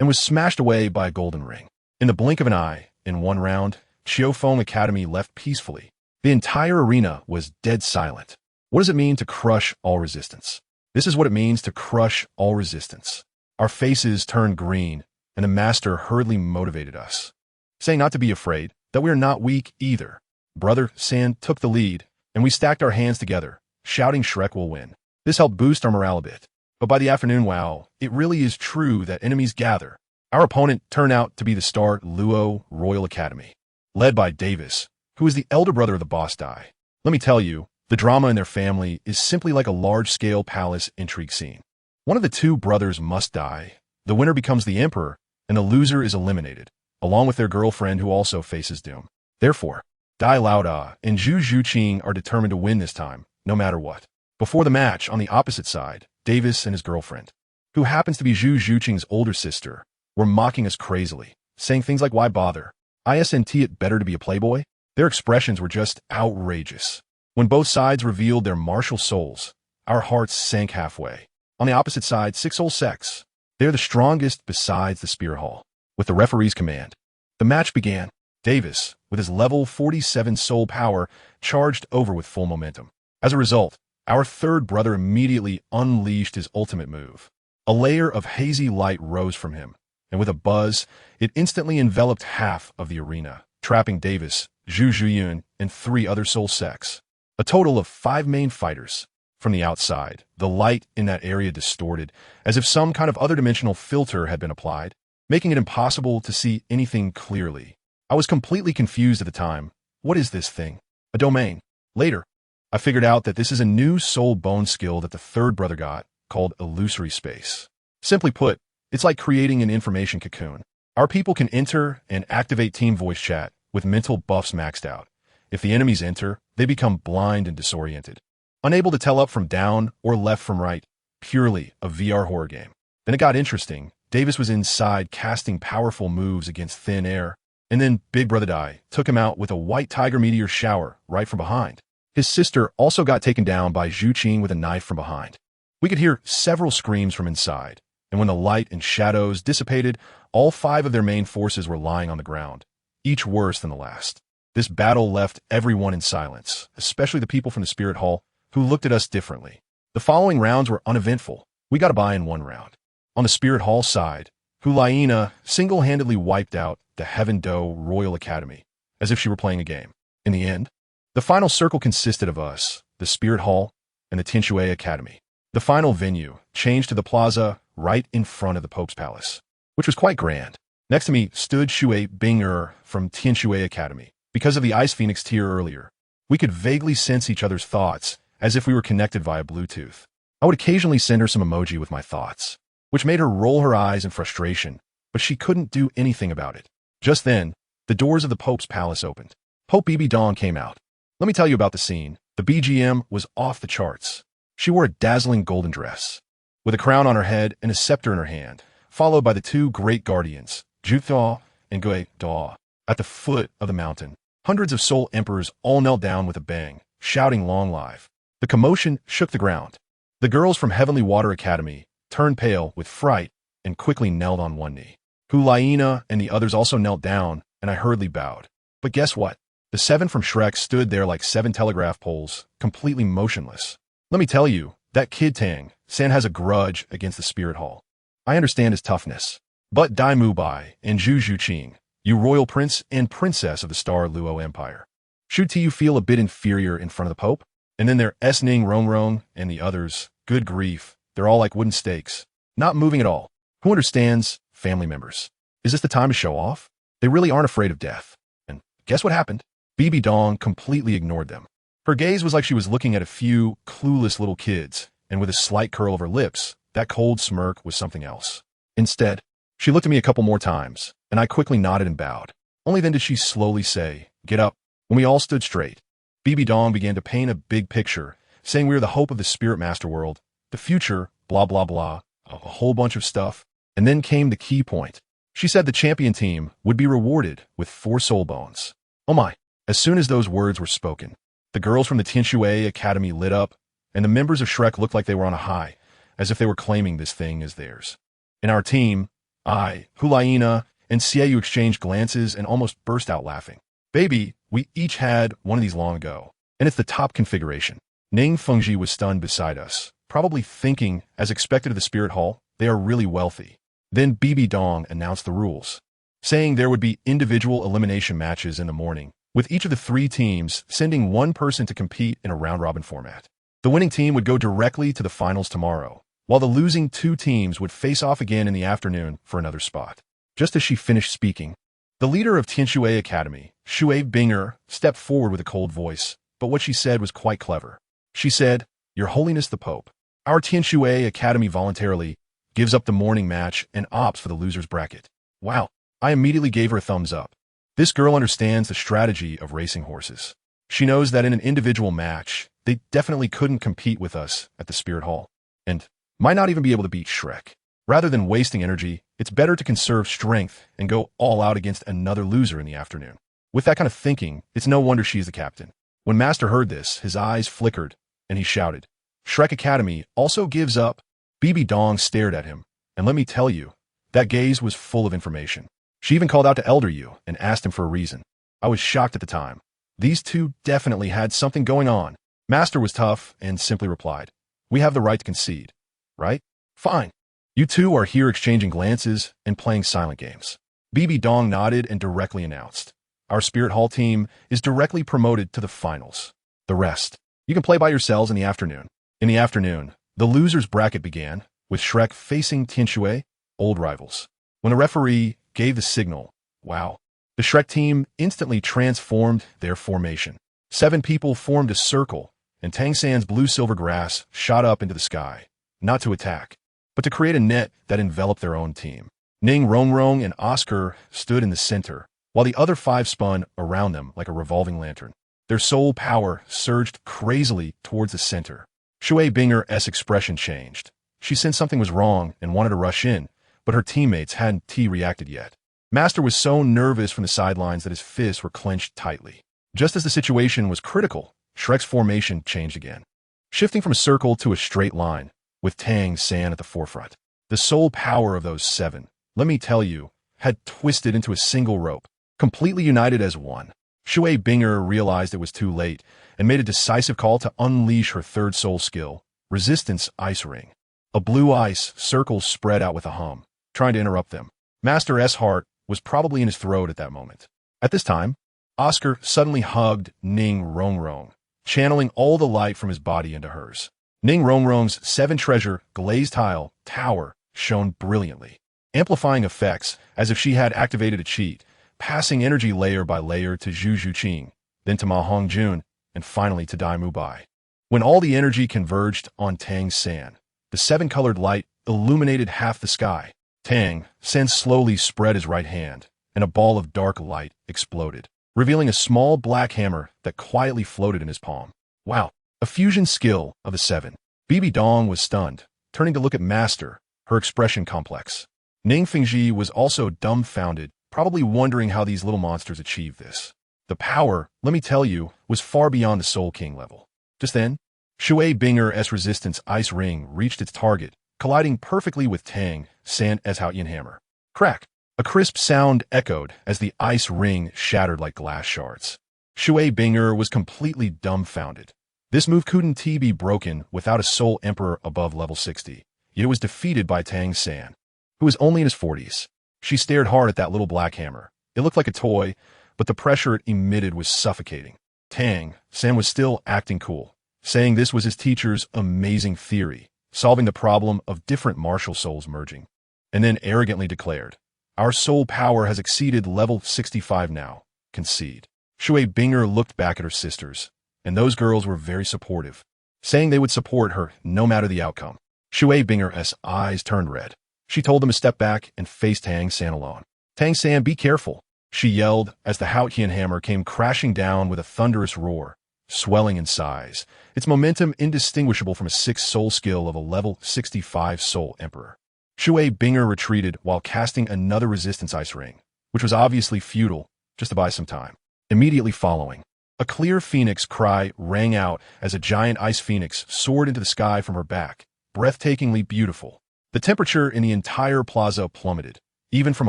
and was smashed away by a golden ring. In the blink of an eye, in one round, Chiofeng Academy left peacefully. The entire arena was dead silent. What does it mean to crush all resistance? This is what it means to crush all resistance. Our faces turned green, and the master hurriedly motivated us, saying not to be afraid, that we are not weak either. Brother San took the lead, and we stacked our hands together, shouting Shrek will win. This helped boost our morale a bit. But by the afternoon, wow, it really is true that enemies gather. Our opponent turned out to be the star Luo Royal Academy, led by Davis, who is the elder brother of the boss Dai. Let me tell you, the drama in their family is simply like a large-scale palace intrigue scene. One of the 2 brothers must die, the winner becomes the emperor, and the loser is eliminated, along with their girlfriend who also faces doom. Therefore, Dai Laoda and Zhu Zhuqing are determined to win this time, no matter what. Before the match, on the opposite side, Davis and his girlfriend, who happens to be Zhu Zhuqing's older sister, were mocking us crazily, saying things like, "Why bother? isn't it better to be a playboy? Their expressions were just outrageous. When both sides revealed their martial souls, our hearts sank halfway. On the opposite side, 6 soul sects. They're the strongest besides the Spear Hall. With the referee's command, the match began. Davis, with his level 47 soul power, charged over with full momentum. As a result, our third brother immediately unleashed his ultimate move. A layer of hazy light rose from him, and with a buzz, it instantly enveloped half of the arena, trapping Davis, Zhu Zhuyun, and 3 other soul sects. A total of 5 main fighters. From the outside, the light in that area distorted, as if some kind of other-dimensional filter had been applied, making it impossible to see anything clearly. I was completely confused at the time. What is this thing? A domain. Later, I figured out that this is a new soul bone skill that the third brother got, called illusory space. Simply put, it's like creating an information cocoon. Our people can enter and activate team voice chat with mental buffs maxed out. If the enemies enter, they become blind and disoriented, unable to tell up from down or left from right. Purely a VR horror game. Then it got interesting. Davis was inside casting powerful moves against thin air, and then Big Brother Dai took him out with a white tiger meteor shower right from behind. His sister also got taken down by Zhu Qing with a knife from behind. We could hear several screams from inside, and when the light and shadows dissipated, all 5 of their main forces were lying on the ground, each worse than the last. This battle left everyone in silence, especially the people from the Spirit Hall, who looked at us differently. The following rounds were uneventful. We got a bye in 1 round. On the Spirit Hall side, Hulaina single-handedly wiped out the Heaven Do Royal Academy, as if she were playing a game. In the end, the final circle consisted of us, the Spirit Hall, and the Tianshui Academy. The final venue changed to the plaza right in front of the Pope's Palace, which was quite grand. Next to me stood Shui Bing'er from Tianshui Academy. Because of the Ice Phoenix tier earlier, we could vaguely sense each other's thoughts as if we were connected via Bluetooth. I would occasionally send her some emoji with my thoughts, which made her roll her eyes in frustration, but she couldn't do anything about it. Just then, the doors of the Pope's Palace opened. Pope Bibi Dong came out. Let me tell you about the scene. The BGM was off the charts. She wore a dazzling golden dress, with a crown on her head and a scepter in her hand, followed by the 2 great guardians, Juthaw and Gui Daw. At the foot of the mountain, hundreds of soul emperors all knelt down with a bang, shouting long live. The commotion shook the ground. The girls from Heavenly Water Academy turned pale with fright and quickly knelt on one knee. Hulaina and the others also knelt down, and I hurriedly bowed. But guess what? The 7 from Shrek stood there like 7 telegraph poles, completely motionless. Let me tell you, that kid Tang San has a grudge against the Spirit Hall. I understand his toughness. But Dai Mubai and Zhu Zhuqing, you royal prince and princess of the Star Luo Empire, should you feel a bit inferior in front of the Pope? And then there Ning Rongrong and the others, good grief, they're all like wooden stakes, not moving at all. Who understands? Family members. Is this the time to show off? They really aren't afraid of death. And guess what happened? Bibi Dong completely ignored them. Her gaze was like she was looking at a few clueless little kids, and with a slight curl of her lips, that cold smirk was something else. Instead, she looked at me a couple more times, and I quickly nodded and bowed. Only then did she slowly say, "Get up." When we all stood straight, Bibi Dong began to paint a big picture, saying we were the hope of the Spirit Master world, the future, blah blah blah, a whole bunch of stuff. And then came the key point. She said the champion team would be rewarded with 4 soul bones. Oh my. As soon as those words were spoken, the girls from the Tianshui Academy lit up, and the members of Shrek looked like they were on a high, as if they were claiming this thing as theirs. In our team, I, Hulaina, and Xiaoyu exchanged glances and almost burst out laughing. Baby, we each had one of these long ago, and it's the top configuration. Ning Fengji was stunned beside us, probably thinking, as expected of the Spirit Hall, they are really wealthy. Then Bibi Dong announced the rules, saying there would be individual elimination matches in the morning, with each of the 3 teams sending 1 person to compete in a round-robin format. The winning team would go directly to the finals tomorrow, while the losing 2 teams would face off again in the afternoon for another spot. Just as she finished speaking, the leader of Tianshui Academy, Shui Bing'er, stepped forward with a cold voice, but what she said was quite clever. She said, "Your Holiness the Pope, our Tianshui Academy voluntarily gives up the morning match and opts for the loser's bracket." Wow. I immediately gave her a thumbs up. This girl understands the strategy of racing horses. She knows that in an individual match, they definitely couldn't compete with us at the Spirit Hall, and might not even be able to beat Shrek. Rather than wasting energy, It's better to conserve strength and go all out against another loser in the afternoon. With that kind of thinking, it's no wonder she's the captain. When Master heard this, his eyes flickered, and he shouted, "Shrek Academy also gives up." BB Dong stared at him, and let me tell you, that gaze was full of information. She even called out to Elder Yu and asked him for a reason. I was shocked at the time. These two definitely had something going on. Master was tough and simply replied, "We have the right to concede, right? Fine. You two are here exchanging glances and playing silent games." BB Dong nodded and directly announced, "Our Spirit Hall team is directly promoted to the finals. The rest, you can play by yourselves in the afternoon." In the afternoon, the losers bracket began, with Shrek facing Tianxue, old rivals. When the referee gave the signal, wow, the Shrek team instantly transformed their formation. 7 people formed a circle, and Tang San's blue-silver grass shot up into the sky, not to attack, but to create a net that enveloped their own team. Ning Rongrong and Oscar stood in the center, while the other 5 spun around them like a revolving lantern. Their soul power surged crazily towards the center. Shui Binger's expression changed. She sensed something was wrong and wanted to rush in, but her teammates hadn't reacted yet. Master was so nervous from the sidelines that his fists were clenched tightly. Just as the situation was critical, Shrek's formation changed again, shifting from a circle to a straight line, with Tang San at the forefront. The soul power of those 7, let me tell you, had twisted into a single rope, completely united as one. Shui Binger realized it was too late and made a decisive call to unleash her third soul skill, Resistance Ice Ring. A blue ice circle spread out with a hum, trying to interrupt them. Master S. Heart was probably in his throat at that moment. At this time, Oscar suddenly hugged Ning Rongrong, channeling all the light from his body into hers. Ning Rongrong's 7-treasure glazed tile tower shone brilliantly, amplifying effects as if she had activated a cheat, passing energy layer by layer to Zhu Zhuqing, then to Ma Hongjun, and finally to Dai Mubai. When all the energy converged on Tang San, the 7-colored light illuminated half the sky. Tang San slowly spread his right hand, and a ball of dark light exploded, revealing a small black hammer that quietly floated in his palm. Wow, a fusion skill of the 7. BB Dong was stunned, turning to look at Master, her expression complex. Ning Fingji was also dumbfounded, probably wondering how these little monsters achieved this. The power, let me tell you, was far beyond the Soul King level. Just then, Shui Binger's Resistance Ice Ring reached its target, colliding perfectly with Tang San's Haotian hammer. Crack! A crisp sound echoed as the ice ring shattered like glass shards. Shui Binger was completely dumbfounded. This move couldn't be broken without a Soul Emperor above level 60, yet it was defeated by Tang San, who was only in his 40s. She stared hard at that little black hammer. It looked like a toy, but the pressure it emitted was suffocating. Tang San was still acting cool, saying this was his teacher's amazing theory, solving the problem of different martial souls merging, and then arrogantly declared, "Our soul power has exceeded level 65 now. Concede." Shui Binger looked back at her sisters, and those girls were very supportive, saying they would support her no matter the outcome. Shui Binger's eyes turned red. She told them to step back and face Tang San alone. "Tang San, be careful," she yelled as the Haotian hammer came crashing down with a thunderous roar, swelling in size, its momentum indistinguishable from a 6 soul skill of a level 65 Soul Emperor. Shui Binger retreated while casting another Resistance Ice Ring, which was obviously futile, just to buy some time. Immediately following, a clear phoenix cry rang out as a giant ice phoenix soared into the sky from her back, breathtakingly beautiful. The temperature in the entire plaza plummeted, even from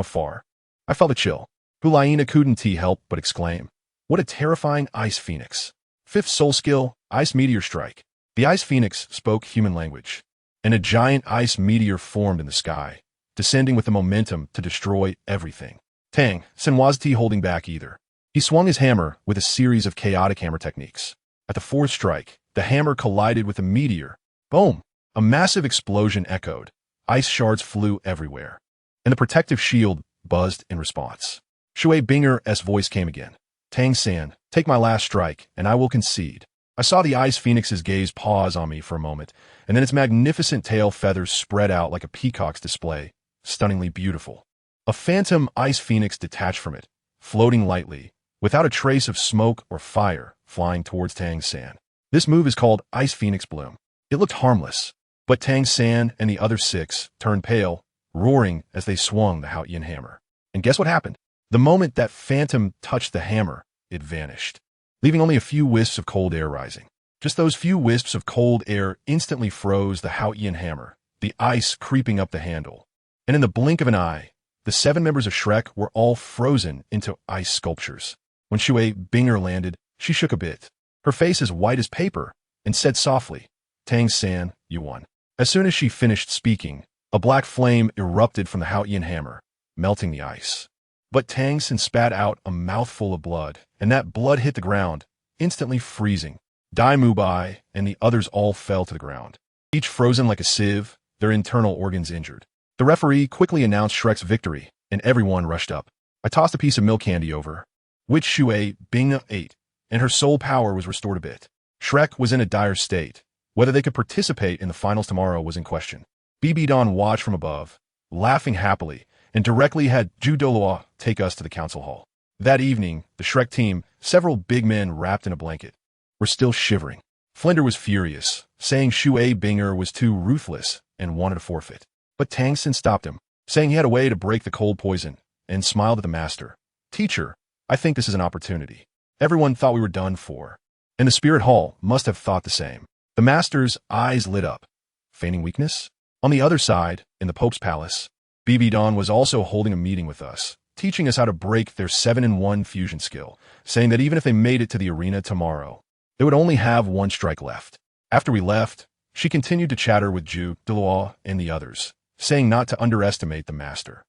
afar. I felt a chill. Hulaina couldn't help but exclaim, "What a terrifying ice phoenix." 5th soul skill, Ice Meteor Strike. The ice phoenix spoke human language, and a giant ice meteor formed in the sky, descending with the momentum to destroy everything. Tang San wasn't holding back either. He swung his hammer with a series of chaotic hammer techniques. At the 4th strike, the hammer collided with a meteor. Boom! A massive explosion echoed. Ice shards flew everywhere, and the protective shield buzzed in response. Shui Binger's voice came again. "Tang San, take my last strike, and I will concede." I saw the ice phoenix's gaze pause on me for a moment, and then its magnificent tail feathers spread out like a peacock's display, stunningly beautiful. A phantom ice phoenix detached from it, floating lightly, without a trace of smoke or fire, flying towards Tang San. This move is called Ice Phoenix Bloom. It looked harmless, but Tang San and the other 6 turned pale roaring as they swung the Haotian hammer. And guess what happened? The moment that phantom touched the hammer, it vanished, leaving only a few wisps of cold air rising. Just those few wisps of cold air instantly froze the Haotian hammer, the ice creeping up the handle. And in the blink of an eye, the 7 members of Shrek were all frozen into ice sculptures. When Shui Binger landed, she shook a bit, her face as white as paper, and said softly, "Tang San, you won." As soon as she finished speaking, a black flame erupted from the Haotian hammer, melting the ice. But Tang San spat out a mouthful of blood, and that blood hit the ground, instantly freezing. Dai Mubai and the others all fell to the ground, each frozen like a sieve, their internal organs injured. The referee quickly announced Shrek's victory, and everyone rushed up. I tossed a piece of milk candy over, which Shui Bing ate, and her soul power was restored a bit. Shrek was in a dire state. Whether they could participate in the finals tomorrow was in question. BB Don watched from above, laughing happily, and directly had Ju Doloa take us to the council hall. That evening, the Shrek team, several big men wrapped in a blanket, were still shivering. Flinder was furious, saying Shui Binger was too ruthless and wanted to forfeit. But Tang San stopped him, saying he had a way to break the cold poison, and smiled at the master. "Teacher, I think this is an opportunity." Everyone thought we were done for, and the Spirit Hall must have thought the same. The master's eyes lit up. Feigning weakness? On the other side, in the Pope's palace, BB Don was also holding a meeting with us, teaching us how to break their 7-in-1 fusion skill, saying that even if they made it to the arena tomorrow, they would only have 1 strike left. After we left, she continued to chatter with Ju Doloa and the others, saying not to underestimate the master.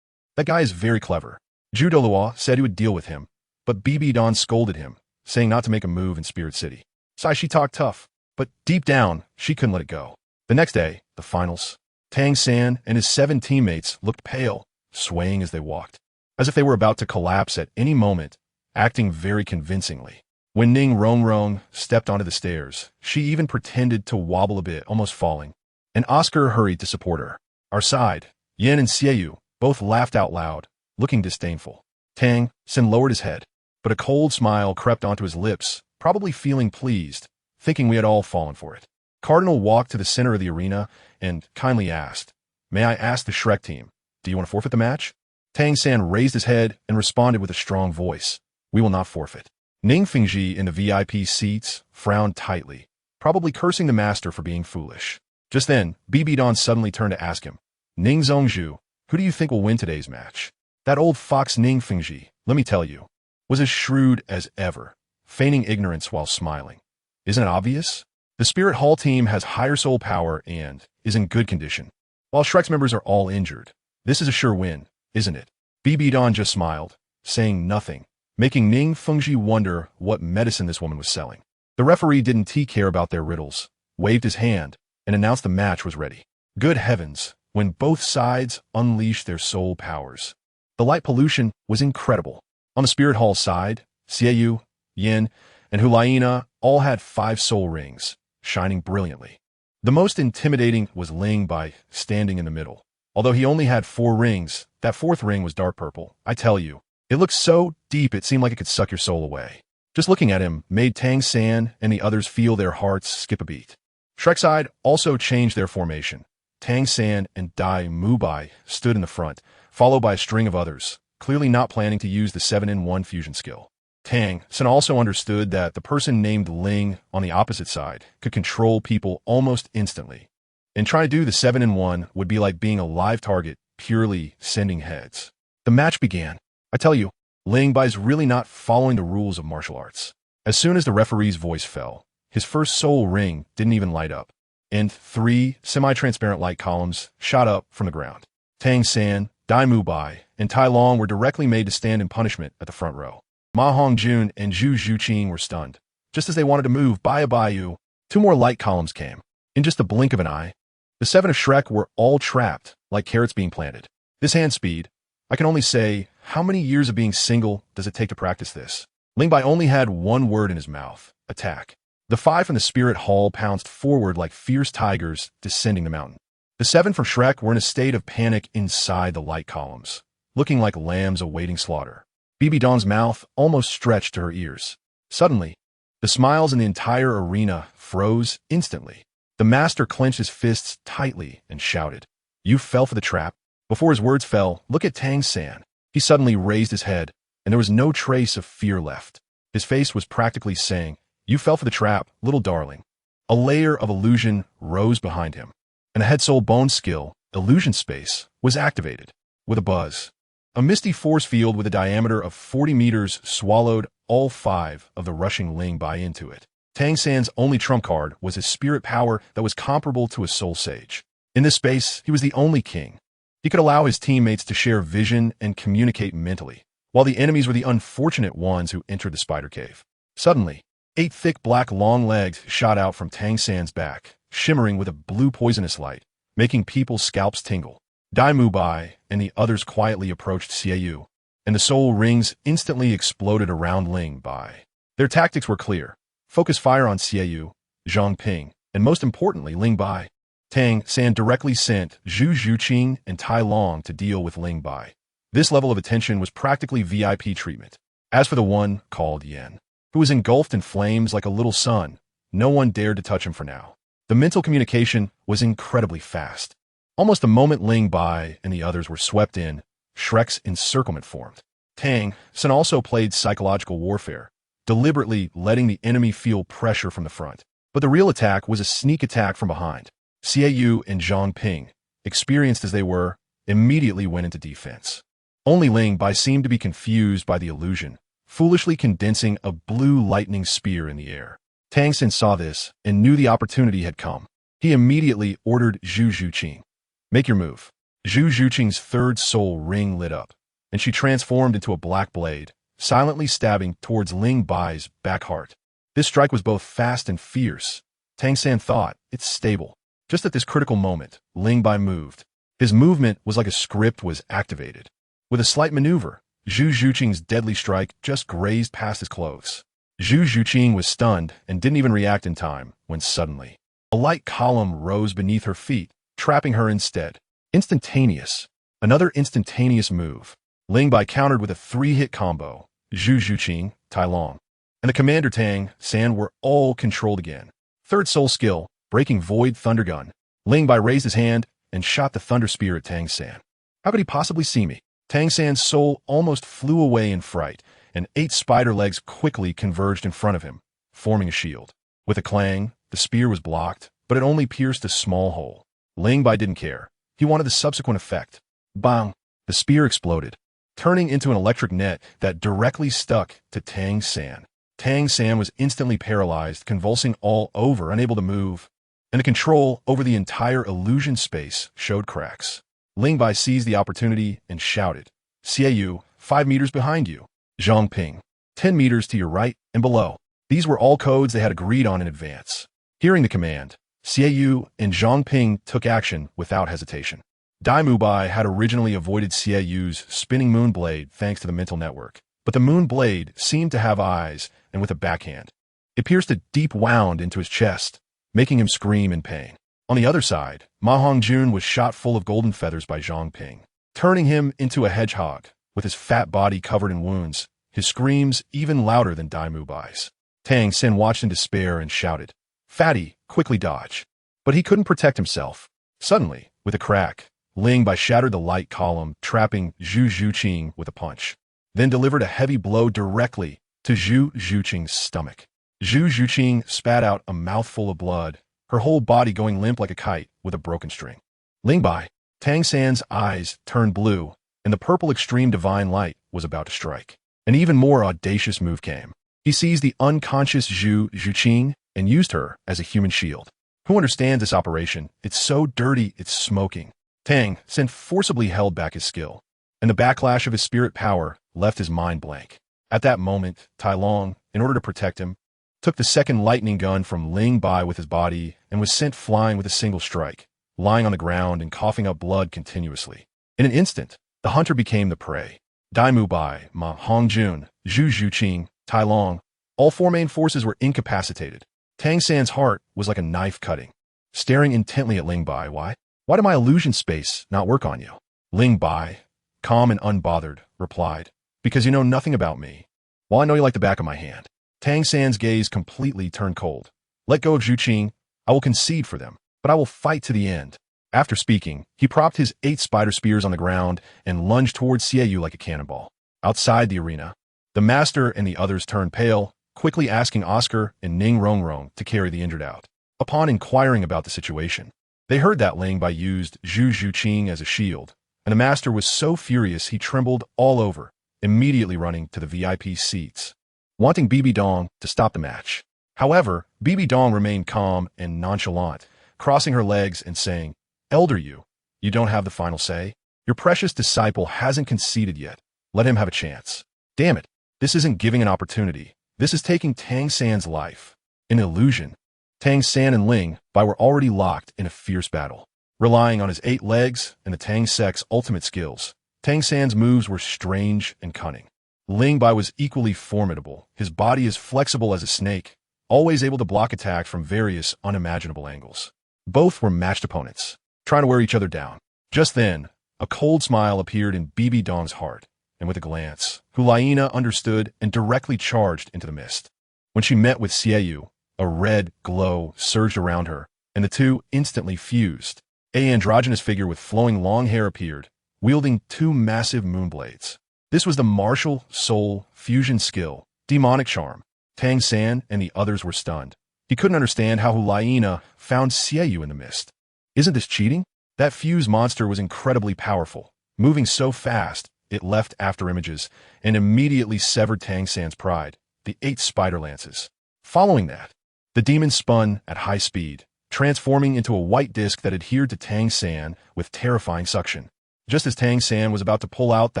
"That guy is very clever." Ju Doloa said he would deal with him, but BB Don scolded him, saying not to make a move in Spirit City. So she talked tough, but deep down, she couldn't let it go. The next day, the finals, Tang San and his 7 teammates looked pale, swaying as they walked, as if they were about to collapse at any moment, acting very convincingly. When Ning Rong stepped onto the stairs, she even pretended to wobble a bit, almost falling, and Oscar hurried to support her. Our side, Yin and Xiaoyu, both laughed out loud, looking disdainful. Tang San lowered his head, but a cold smile crept onto his lips, probably feeling pleased, thinking we had all fallen for it. Cardinal walked to the center of the arena and kindly asked, "May I ask the Shrek team, do you want to forfeit the match?" Tang San raised his head and responded with a strong voice, "We will not forfeit." Ning Fingji in the VIP seats frowned tightly, probably cursing the master for being foolish. Just then, BB Don suddenly turned to ask him, "Ning Zhongzhu, who do you think will win today's match?" That old fox Ning Fingji, let me tell you, was as shrewd as ever, feigning ignorance while smiling. Isn't it obvious? The Spirit Hall team has higher soul power and is in good condition, while Shrek's members are all injured. This is a sure win, isn't it? BB Don just smiled, saying nothing, making Ning Fengji wonder what medicine this woman was selling. The referee didn't care about their riddles, waved his hand, and announced the match was ready. Good heavens, when both sides unleashed their soul powers. The light pollution was incredible. On the Spirit Hall side, Xiaoyu, Yin, and Hulaina all had 5 soul rings, shining brilliantly. The most intimidating was Ling Bai standing in the middle. Although he only had 4 rings, that 4th ring was dark purple. I tell you, it looked so deep it seemed like it could suck your soul away. Just looking at him made Tang San and the others feel their hearts skip a beat. Shrek's side also changed their formation. Tang San and Dai Mubai stood in the front, followed by a string of others, clearly not planning to use the 7-in-1 fusion skill. Tang San also understood that the person named Ling on the opposite side could control people almost instantly, and trying to do the 7-in-1 would be like being a live target, purely sending heads. The match began. I tell you, Ling Bai's really not following the rules of martial arts. As soon as the referee's voice fell, his first soul ring didn't even light up, and 3 semi-transparent light columns shot up from the ground. Tang San, Dai Mubai, and Tai Long were directly made to stand in punishment at the front row. Ma Hongjun and Zhu Zhuqing were stunned. Just as they wanted to move Bayu, 2 more light columns came. In just the blink of an eye, the 7 of Shrek were all trapped, like carrots being planted. This hand speed, I can only say, how many years of being single does it take to practice this? Ling Bai only had 1 word in his mouth, attack. The 5 from the Spirit Hall pounced forward like fierce tigers descending the mountain. The 7 from Shrek were in a state of panic inside the light columns, looking like lambs awaiting slaughter. BB Don's mouth almost stretched to her ears. Suddenly, the smiles in the entire arena froze instantly. The master clenched his fists tightly and shouted, "You fell for the trap." Before his words fell, look at Tang San. He suddenly raised his head, and there was no trace of fear left. His face was practically saying, "You fell for the trap, little darling." A layer of illusion rose behind him, and a head soul bone skill, illusion space, was activated. With a buzz, a misty force field with a diameter of 40 meters swallowed all 5 of the rushing Ling Bai into it. Tang San's only trump card was his spirit power that was comparable to a soul sage. In this space, he was the only king. He could allow his teammates to share vision and communicate mentally, while the enemies were the unfortunate ones who entered the spider cave. Suddenly, 8 thick black long legs shot out from Tang San's back, shimmering with a blue poisonous light, making people's scalps tingle. Dai Mu Bai and the others quietly approached Xiaoyu, and the soul rings instantly exploded around Ling Bai. Their tactics were clear. Focus fire on Xiaoyu, Zhang Ping, and most importantly, Ling Bai. Tang San directly sent Zhu Zhuqing and Tai Long to deal with Ling Bai. This level of attention was practically VIP treatment. As for the one called Yan, who was engulfed in flames like a little sun, no one dared to touch him for now. The mental communication was incredibly fast. Almost the moment Ling Bai and the others were swept in, Shrek's encirclement formed. Tang San also played psychological warfare, deliberately letting the enemy feel pressure from the front. But the real attack was a sneak attack from behind. Xiaoyu and Zhang Ping, experienced as they were, immediately went into defense. Only Ling Bai seemed to be confused by the illusion, foolishly condensing a blue lightning spear in the air. Tang San saw this and knew the opportunity had come. He immediately ordered Zhu Zhuqing, "Make your move." Zhu Zhuqing's third soul ring lit up, and she transformed into a black blade, silently stabbing towards Ling Bai's back heart. This strike was both fast and fierce. Tang San thought, "It's stable." Just at this critical moment, Ling Bai moved. His movement was like a script was activated. With a slight maneuver, Zhu Zhuqing's deadly strike just grazed past his clothes. Zhu Zhuqing was stunned and didn't even react in time when suddenly, a light column rose beneath her feet, trapping her instead. Instantaneous. Another instantaneous move. Ling Bai countered with a 3-hit combo. Zhu Zhuqing, Tai Long, and the commander Tang San were all controlled again. Third soul skill, breaking void thunder gun. Ling Bai raised his hand and shot the thunder spear at Tang San. How could he possibly see me? Tang San's soul almost flew away in fright, and 8 spider legs quickly converged in front of him, forming a shield. With a clang, the spear was blocked, but it only pierced a small hole. Ling Bai didn't care. He wanted the subsequent effect. Bang! The spear exploded, turning into an electric net that directly stuck to Tang San. Tang San was instantly paralyzed, convulsing all over, unable to move, and the control over the entire illusion space showed cracks. Ling Bai seized the opportunity and shouted, "Xiaoyu, 5 meters behind you. Zhang Ping, 10 meters to your right and below." These were all codes they had agreed on in advance. Hearing the command, Xiaoyu and Zhang Ping took action without hesitation. Dai Mu Bai had originally avoided Xiaoyu's spinning moon blade thanks to the mental network, but the moon blade seemed to have eyes, and with a backhand, it pierced a deep wound into his chest, making him scream in pain. On the other side, Ma Hongjun was shot full of golden feathers by Zhang Ping, turning him into a hedgehog, with his fat body covered in wounds, his screams even louder than Dai Mu Bai's. Tang San watched in despair and shouted, "Fatty, quickly dodge." But he couldn't protect himself. Suddenly, with a crack, Ling Bai shattered the light column, trapping Zhu Zhuqing with a punch, then delivered a heavy blow directly to Zhu Zhuqing's stomach. Zhu Zhuqing spat out a mouthful of blood, her whole body going limp like a kite with a broken string. Ling Bai, Tang San's eyes turned blue, and the purple extreme divine light was about to strike. An even more audacious move came. He seized the unconscious Zhu Zhuqing and used her as a human shield. Who understands this operation? It's so dirty, it's smoking. Tang San forcibly held back his skill, and the backlash of his spirit power left his mind blank. At that moment, Tai Long, in order to protect him, took the second lightning gun from Ling Bai with his body and was sent flying with a single strike, lying on the ground and coughing up blood continuously. In an instant, the hunter became the prey. Dai Mu Bai, Ma Hongjun, Zhu Zhuqing, Tai Long, all 4 main forces were incapacitated. Tang San's heart was like a knife cutting, staring intently at Ling Bai. Why did my illusion space not work on you? Ling Bai, calm and unbothered, replied, "Because you know nothing about me. Well, I know you like the back of my hand." Tang San's gaze completely turned cold. "Let go of Zhuqing. I will concede for them, but I will fight to the end." After speaking, he propped his 8 spider spears on the ground and lunged towards Xiaoyu like a cannonball. Outside the arena, the master and the others turned pale, quickly asking Oscar and Ning Rongrong to carry the injured out. Upon inquiring about the situation, they heard that Ling Bai used Zhu Zhuqing as a shield, and the master was so furious he trembled all over, immediately running to the VIP seats, wanting Bibi Dong to stop the match. However, Bibi Dong remained calm and nonchalant, crossing her legs and saying, "Elder you don't have the final say? Your precious disciple hasn't conceded yet. Let him have a chance." Damn it, this isn't giving an opportunity. This is taking Tang San's life. An illusion. Tang San and Ling Bai were already locked in a fierce battle. Relying on his 8 legs and the Tang Sect's ultimate skills, Tang San's moves were strange and cunning. Ling Bai was equally formidable. His body is flexible as a snake, always able to block attacks from various unimaginable angles. Both were matched opponents, trying to wear each other down. Just then, a cold smile appeared in Bibi Dong's heart, and with a glance, Hulaina understood and directly charged into the mist. When she met with Xiaoyu, a red glow surged around her, and the two instantly fused. An androgynous figure with flowing long hair appeared, wielding 2 massive moonblades. This was the martial soul fusion skill, demonic charm. Tang San and the others were stunned. He couldn't understand how Hulaina found Xiaoyu in the mist. Isn't this cheating? That fused monster was incredibly powerful, moving so fast it left after images and immediately severed Tang San's pride, the 8 spider lances. Following that, the demon spun at high speed, transforming into a white disc that adhered to Tang San with terrifying suction. Just as Tang San was about to pull out the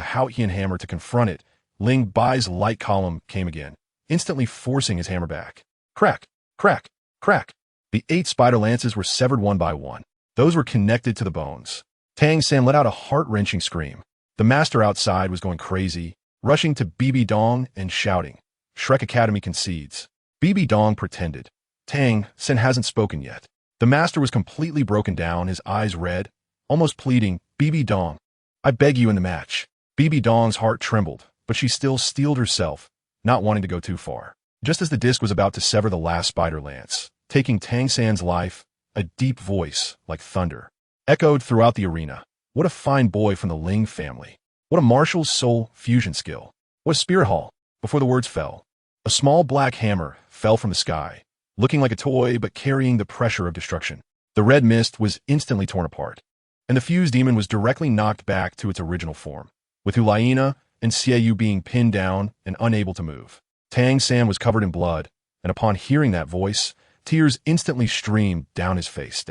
Haotian hammer to confront it, Ling Bai's light column came again, instantly forcing his hammer back. Crack, crack, crack. The 8 spider lances were severed one by one. Those were connected to the bones. Tang San let out a heart-wrenching scream. The master outside was going crazy, rushing to Bibi Dong and shouting, "Shrek Academy concedes." Bibi Dong pretended. Tang San hasn't spoken yet. The master was completely broken down, his eyes red, almost pleading, "Bibi Dong, I beg you in the match." Bibi Dong's heart trembled, but she still steeled herself, not wanting to go too far. Just as the disc was about to sever the last spider lance, taking Tang San's life, a deep voice, like thunder, echoed throughout the arena. What a fine boy from the Ling family. What a martial soul fusion skill. What a spirit hall. Before the words fell, a small black hammer fell from the sky, looking like a toy but carrying the pressure of destruction. The red mist was instantly torn apart, and the fused demon was directly knocked back to its original form, with Hulaina and Xiaoyu being pinned down and unable to move. Tang San was covered in blood, and upon hearing that voice, tears instantly streamed down his face.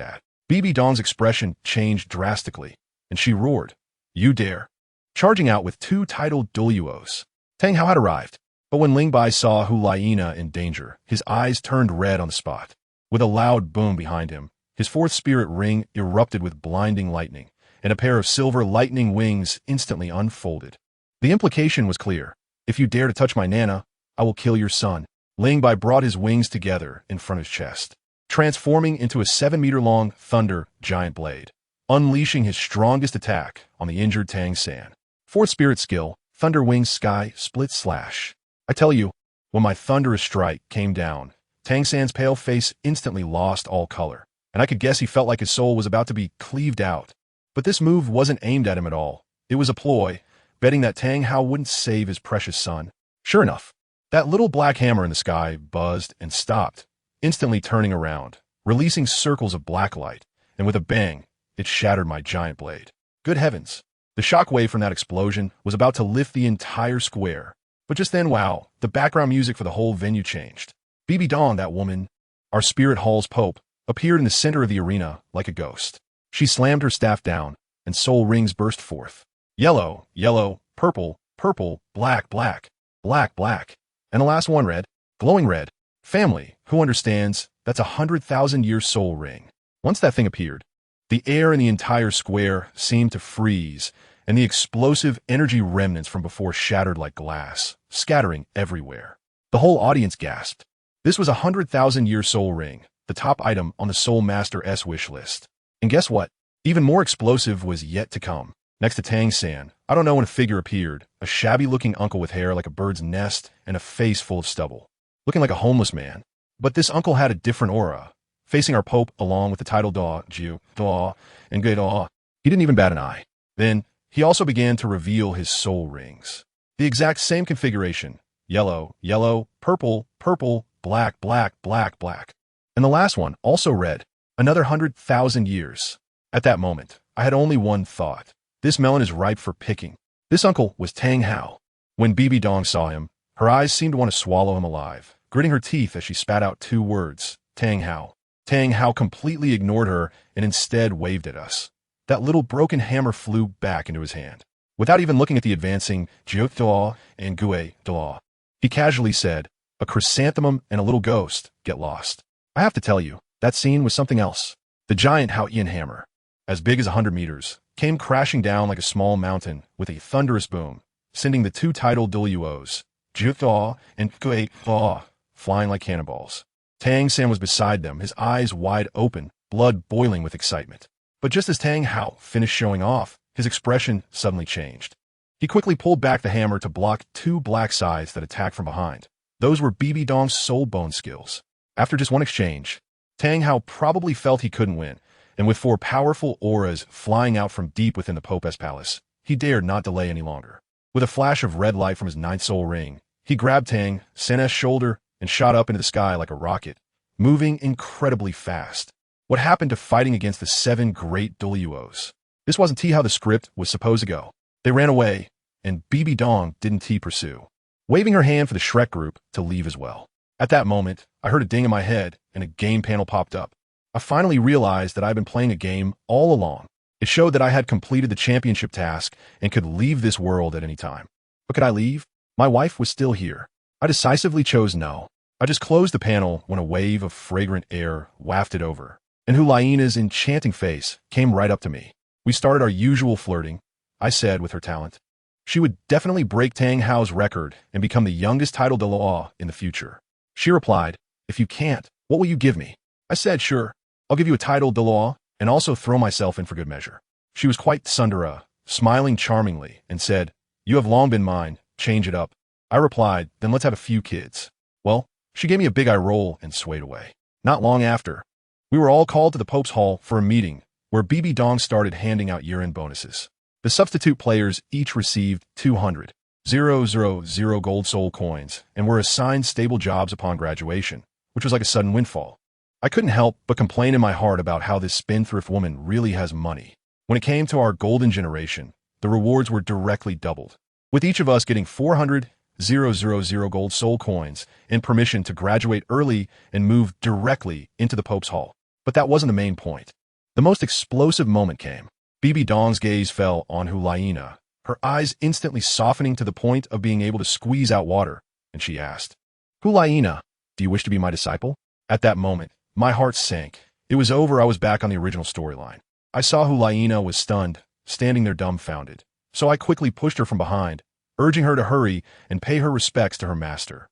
Bibi Dong's expression changed drastically, and she roared, "You dare!" charging out with 2 titled Duluos. Tang Hao had arrived, but when Ling Bai saw Hulaina in danger, his eyes turned red on the spot. With a loud boom behind him, his 4th spirit ring erupted with blinding lightning, and a pair of silver lightning wings instantly unfolded. The implication was clear. "If you dare to touch my Nana, I will kill your son." Ling Bai brought his wings together in front of his chest, transforming into a 7-meter-long thunder giant blade, unleashing his strongest attack on the injured Tang San. 4th spirit skill, Thunder Wings Sky Split Slash. I tell you, when my thunderous strike came down, Tang San's pale face instantly lost all color, and I could guess he felt like his soul was about to be cleaved out. But this move wasn't aimed at him at all. It was a ploy, betting that Tang Hao wouldn't save his precious son. Sure enough, that little black hammer in the sky buzzed and stopped, instantly turning around, releasing circles of black light, and with a bang, it shattered my giant blade. Good heavens! The shockwave from that explosion was about to lift the entire square. But just then, wow, the background music for the whole venue changed. Bibi Dong, that woman, our spirit hall's pope, appeared in the center of the arena like a ghost. She slammed her staff down, and soul rings burst forth. Yellow, yellow, purple, purple, black, black, black, black. And the last one, red, glowing red. Family, who understands? That's a 100,000-year soul ring. Once that thing appeared, the air in the entire square seemed to freeze, and the explosive energy remnants from before shattered like glass, scattering everywhere. The whole audience gasped. This was a 100,000-year soul ring, the top item on the Soul Master's wish list. And guess what? Even more explosive was yet to come. Next to Tang San, I don't know when a figure appeared, a shabby-looking uncle with hair like a bird's nest and a face full of stubble, looking like a homeless man. But this uncle had a different aura, facing our Pope along with the title Da, Jiu, Da, and Gui Da. He didn't even bat an eye. Then, he also began to reveal his soul rings. The exact same configuration. Yellow, yellow, purple, purple, black, black, black, black. And the last one, also red. Another 100,000 years. At that moment, I had only one thought. This melon is ripe for picking. This uncle was Tang Hao. When Bibi Dong saw him, her eyes seemed to want to swallow him alive, gritting her teeth as she spat out two words, Tang Hao. Tang Hao completely ignored her and instead waved at us. That little broken hammer flew back into his hand. Without even looking at the advancing Jiu Da and Gui Da, he casually said, "A chrysanthemum and a little ghost get lost." I have to tell you, that scene was something else. The giant Haoyan hammer, as big as 100 meters, came crashing down like a small mountain with a thunderous boom, sending the two titled Duos, Jiu Da and Gui Da, flying like cannonballs. Tang San was beside them, his eyes wide open, blood boiling with excitement. But just as Tang Hao finished showing off, his expression suddenly changed. He quickly pulled back the hammer to block two black scythes that attacked from behind. Those were Bibi Dong's soul bone skills. After just one exchange, Tang Hao probably felt he couldn't win, and with four powerful auras flying out from deep within the Pope's palace, he dared not delay any longer. With a flash of red light from his ninth soul ring, he grabbed Tang San's shoulder and shot up into the sky like a rocket, moving incredibly fast. What happened to fighting against the seven great Duos? This wasn't how the script was supposed to go. They ran away, and Bibi Dong didn't pursue, waving her hand for the Shrek group to leave as well. At that moment, I heard a ding in my head, and a game panel popped up. I finally realized that I'd been playing a game all along. It showed that I had completed the championship task and could leave this world at any time. But could I leave? My wife was still here. I decisively chose no. I just closed the panel when a wave of fragrant air wafted over, and Hulaina's enchanting face came right up to me. We started our usual flirting. I said with her talent, she would definitely break Tang Hao's record and become the youngest title de law in the future. She replied, "If you can't, what will you give me?" I said, "Sure, I'll give you a title de law and also throw myself in for good measure." She was quite tsundere, smiling charmingly, and said, "You have long been mine, change it up." I replied, "Then let's have a few kids." Well, she gave me a big eye roll and swayed away. Not long after, we were all called to the Pope's Hall for a meeting where Bibi Dong started handing out year-end bonuses. The substitute players each received 200,000 gold soul coins and were assigned stable jobs upon graduation, which was like a sudden windfall. I couldn't help but complain in my heart about how this spendthrift woman really has money. When it came to our golden generation, the rewards were directly doubled, with each of us getting 400,000 gold soul coins and permission to graduate early and move directly into the Pope's Hall. But that wasn't the main point. The most explosive moment came. Bibi Dong's gaze fell on Hulaina, her eyes instantly softening to the point of being able to squeeze out water, and she asked, "Hulaina, do you wish to be my disciple?" At that moment, my heart sank. It was over. I was back on the original storyline. I saw Hulaina was stunned, standing there dumbfounded, so I quickly pushed her from behind, urging her to hurry and pay her respects to her master.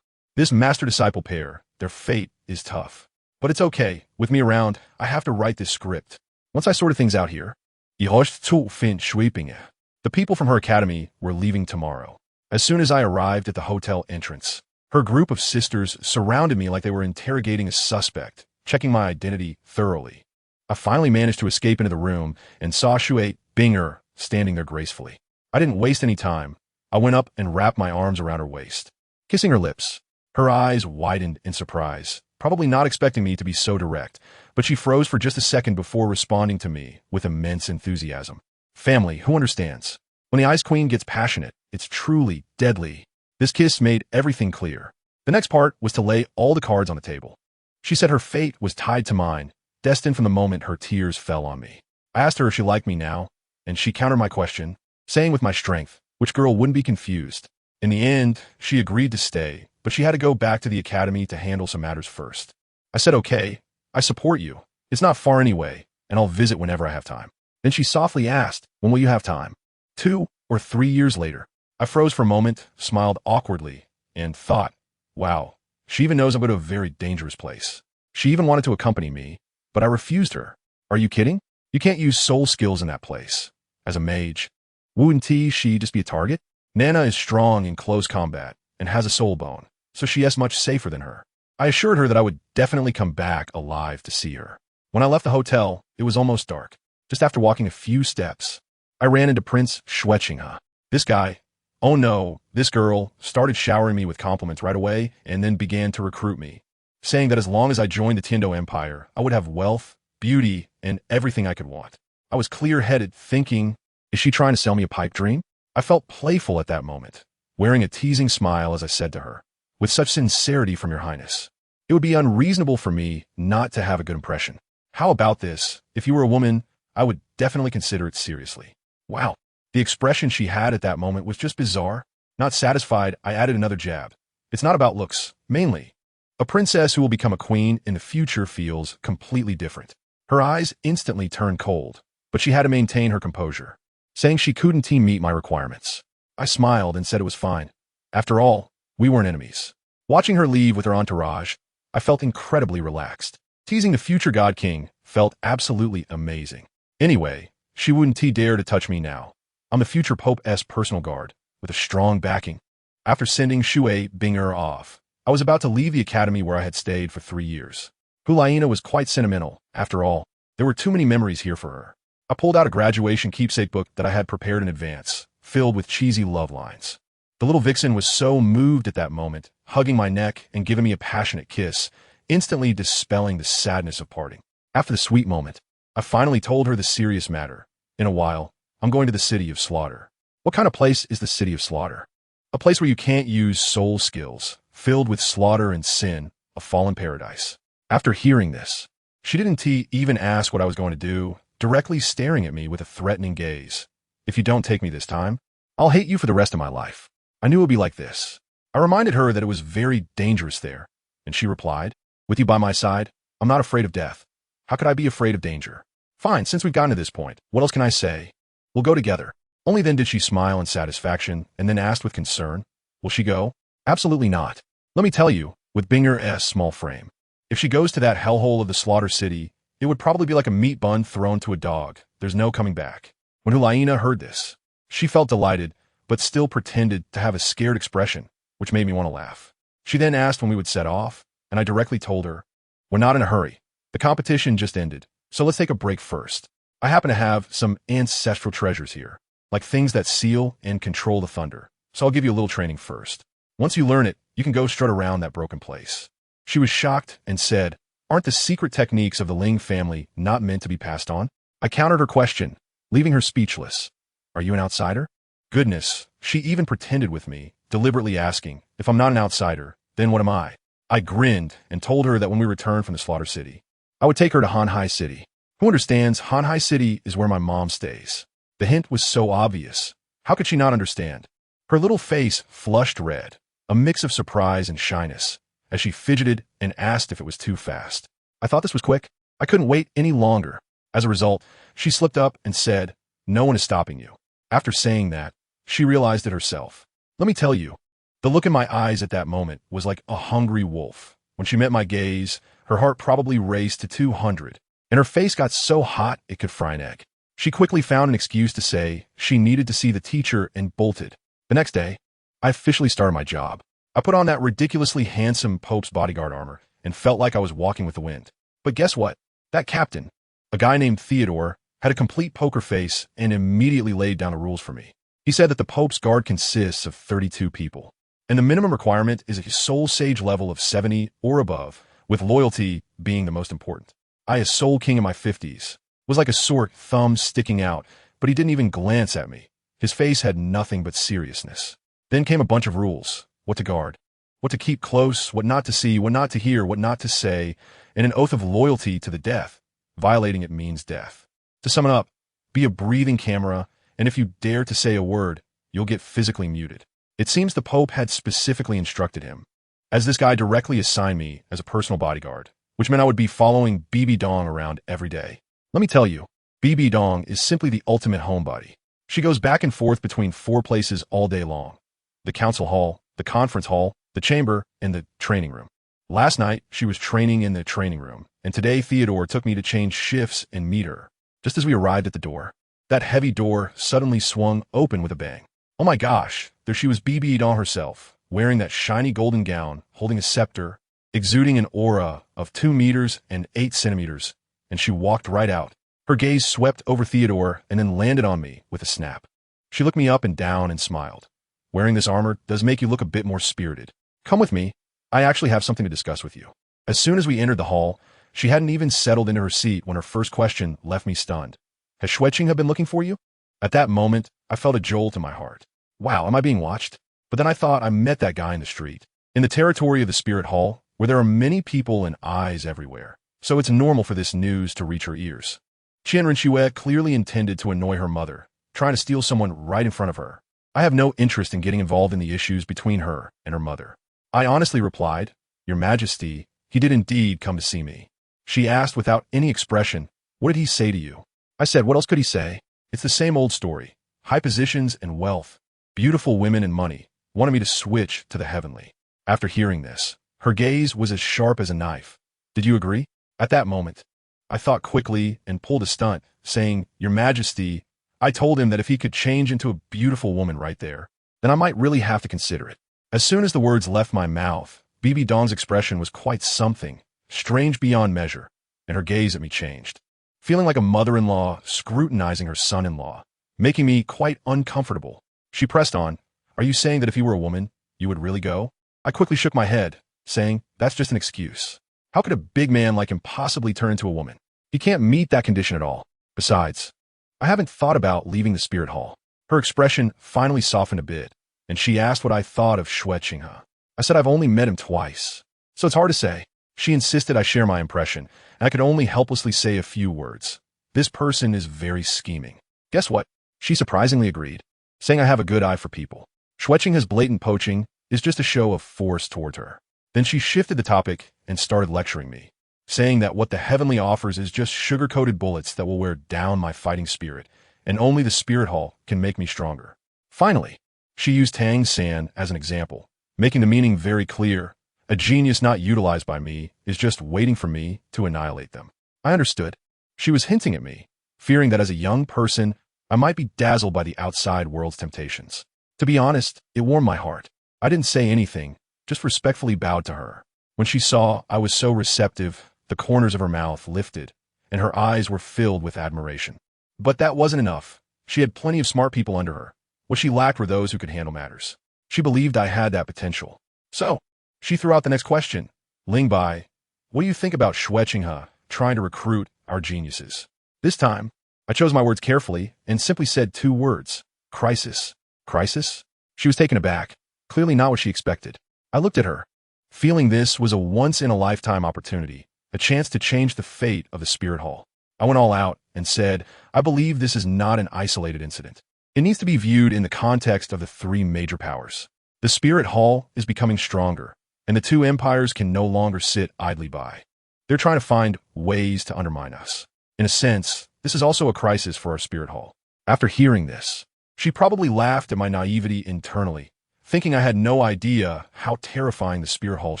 This master-disciple pair, their fate is tough. But it's okay. With me around, I have to write this script. Once I sorted things out here, the people from her academy were leaving tomorrow. As soon as I arrived at the hotel entrance, her group of sisters surrounded me like they were interrogating a suspect, checking my identity thoroughly. I finally managed to escape into the room and saw Shuei Binger standing there gracefully. I didn't waste any time. I went up and wrapped my arms around her waist, kissing her lips. Her eyes widened in surprise, probably not expecting me to be so direct, but she froze for just a second before responding to me with immense enthusiasm. Family, who understands? When the Ice Queen gets passionate, it's truly deadly. This kiss made everything clear. The next part was to lay all the cards on the table. She said her fate was tied to mine, destined from the moment her tears fell on me. I asked her if she liked me now, and she countered my question, saying with my strength, which girl wouldn't be confused. In the end, she agreed to stay, but she had to go back to the academy to handle some matters first. I said, "Okay, I support you. It's not far anyway, and I'll visit whenever I have time." Then she softly asked, "When will you have time?" 2 or 3 years later. I froze for a moment, smiled awkwardly, and thought, wow, she even knows I'm going to a very dangerous place. She even wanted to accompany me, but I refused her. Are you kidding? You can't use soul skills in that place. As a mage, wouldn't she just be a target? Nana is strong in close combat and has a soul bone, so she is much safer than her. I assured her that I would definitely come back alive to see her. When I left the hotel, it was almost dark. Just after walking a few steps, I ran into Prince Schwetchinga. This guy, oh no, this girl, started showering me with compliments right away and then began to recruit me, saying that as long as I joined the Tindo Empire, I would have wealth, beauty, and everything I could want. I was clear-headed, thinking, is she trying to sell me a pipe dream? I felt playful at that moment, wearing a teasing smile as I said to her, with such sincerity from your highness, it would be unreasonable for me not to have a good impression. How about this? If you were a woman, I would definitely consider it seriously. Wow. The expression she had at that moment was just bizarre. Not satisfied, I added another jab. It's not about looks, mainly. A princess who will become a queen in the future feels completely different. Her eyes instantly turned cold, but she had to maintain her composure, saying she couldn't meet my requirements. I smiled and said it was fine. After all, we weren't enemies. Watching her leave with her entourage, I felt incredibly relaxed. Teasing the future God King felt absolutely amazing. Anyway, she wouldn't dare to touch me now. I'm the future Pope's personal guard, with a strong backing. After sending Shui Binger off, I was about to leave the academy where I had stayed for 3 years. Hulaina was quite sentimental. After all, there were too many memories here for her. I pulled out a graduation keepsake book that I had prepared in advance, filled with cheesy love lines. The little vixen was so moved at that moment, hugging my neck and giving me a passionate kiss, instantly dispelling the sadness of parting. After the sweet moment, I finally told her the serious matter. In a while, I'm going to the City of Slaughter. What kind of place is the City of Slaughter? A place where you can't use soul skills, filled with slaughter and sin, a fallen paradise. After hearing this, she didn't even ask what I was going to do, directly staring at me with a threatening gaze. If you don't take me this time, I'll hate you for the rest of my life. I knew it would be like this. I reminded her that it was very dangerous there, and she replied, with you by my side, I'm not afraid of death. How could I be afraid of danger? Fine, since we've gotten to this point, what else can I say? We'll go together. Only then did she smile in satisfaction and then asked with concern, will she go? Absolutely not. Let me tell you, with Binger's small frame, if she goes to that hellhole of the Slaughter City, it would probably be like a meat bun thrown to a dog. There's no coming back. When Hulaina heard this, she felt delighted, but still pretended to have a scared expression, which made me want to laugh. She then asked when we would set off, and I directly told her, we're not in a hurry. The competition just ended, so let's take a break first. I happen to have some ancestral treasures here, like things that seal and control the thunder, so I'll give you a little training first. Once you learn it, you can go strut around that broken place. She was shocked and said, aren't the secret techniques of the Ling family not meant to be passed on? I countered her question, leaving her speechless. Are you an outsider? Goodness, she even pretended with me, deliberately asking, if I'm not an outsider, then what am I? I grinned and told her that when we returned from the Slaughter City, I would take her to Hanhai City. Who understands, Hanhai City is where my mom stays. The hint was so obvious. How could she not understand? Her little face flushed red, a mix of surprise and shyness, as she fidgeted and asked if it was too fast. I thought this was quick. I couldn't wait any longer. As a result, she slipped up and said, no one is stopping you. After saying that, she realized it herself. Let me tell you, the look in my eyes at that moment was like a hungry wolf. When she met my gaze, her heart probably raced to 200, and her face got so hot it could fry an egg. She quickly found an excuse to say she needed to see the teacher and bolted. The next day, I officially started my job. I put on that ridiculously handsome Pope's bodyguard armor and felt like I was walking with the wind. But guess what? That captain, a guy named Theodore, had a complete poker face and immediately laid down the rules for me. He said that the Pope's guard consists of 32 people, and the minimum requirement is a soul sage level of 70 or above, with loyalty being the most important. I, as soul king in my 50s, was like a sore thumb sticking out, but he didn't even glance at me. His face had nothing but seriousness. Then came a bunch of rules: what to guard, what to keep close, what not to see, what not to hear, what not to say, and an oath of loyalty to the death. Violating it means death. To sum it up, be a breathing camera, and if you dare to say a word, you'll get physically muted. It seems the Pope had specifically instructed him, as this guy directly assigned me as a personal bodyguard, which meant I would be following BB Dong around every day. Let me tell you, BB Dong is simply the ultimate homebody. She goes back and forth between 4 places all day long: the council hall, the conference hall, the chamber, and the training room. Last night, she was training in the training room, and today Theodore took me to change shifts and meet her. Just as we arrived at the door, that heavy door suddenly swung open with a bang. Oh my gosh, there she was, BB Dong herself, wearing that shiny golden gown, holding a scepter, exuding an aura of 2 meters and 8 centimeters, and she walked right out. Her gaze swept over Theodore and then landed on me with a snap. She looked me up and down and smiled. Wearing this armor does make you look a bit more spirited. Come with me. I actually have something to discuss with you. As soon as we entered the hall, she hadn't even settled into her seat when her first question left me stunned. Has Schwetchinga been looking for you? At that moment, I felt a jolt in my heart. Wow, am I being watched? But then I thought I met that guy in the street, in the territory of the Spirit Hall, where there are many people and eyes everywhere. So it's normal for this news to reach her ears. Qian Renxue clearly intended to annoy her mother, trying to steal someone right in front of her. I have no interest in getting involved in the issues between her and her mother. I honestly replied, Your Majesty, he did indeed come to see me. She asked without any expression, What did he say to you? I said, What else could he say? It's the same old story. High positions and wealth, beautiful women and money, wanted me to switch to the heavenly. After hearing this, her gaze was as sharp as a knife. Did you agree? At that moment, I thought quickly and pulled a stunt, saying, Your Majesty, I told him that if he could change into a beautiful woman right there, then I might really have to consider it. As soon as the words left my mouth, Bibi Dong's expression was quite something, strange beyond measure, and her gaze at me changed. Feeling like a mother-in-law scrutinizing her son-in-law, making me quite uncomfortable. She pressed on, Are you saying that if he were a woman, you would really go? I quickly shook my head, saying, That's just an excuse. How could a big man like him possibly turn into a woman? He can't meet that condition at all. Besides, I haven't thought about leaving the Spirit Hall. Her expression finally softened a bit, and she asked what I thought of Schwetchinga. I said I've only met him twice, so it's hard to say. She insisted I share my impression, and I could only helplessly say a few words. This person is very scheming. Guess what? She surprisingly agreed, saying I have a good eye for people. Schwetchinga's blatant poaching is just a show of force toward her. Then she shifted the topic and started lecturing me, saying that what the heavenly offers is just sugar-coated bullets that will wear down my fighting spirit, and only the Spirit Hall can make me stronger. Finally, she used Tang San as an example, making the meaning very clear. A genius not utilized by me is just waiting for me to annihilate them. I understood. She was hinting at me, fearing that as a young person, I might be dazzled by the outside world's temptations. To be honest, it warmed my heart. I didn't say anything, just respectfully bowed to her. When she saw I was so receptive, the corners of her mouth lifted, and her eyes were filled with admiration. But that wasn't enough. She had plenty of smart people under her. What she lacked were those who could handle matters. She believed I had that potential. So, she threw out the next question. Ling Bai, what do you think about Schwetchinga trying to recruit our geniuses? This time, I chose my words carefully and simply said 2 words. Crisis. Crisis? She was taken aback, clearly not what she expected. I looked at her, feeling this was a once-in-a-lifetime opportunity, a chance to change the fate of the Spirit Hall. I went all out and said, I believe this is not an isolated incident. It needs to be viewed in the context of the 3 major powers. The Spirit Hall is becoming stronger, and the 2 empires can no longer sit idly by. They're trying to find ways to undermine us. In a sense, this is also a crisis for our Spirit Hall. After hearing this, she probably laughed at my naivety internally, thinking I had no idea how terrifying the Spirit Hall's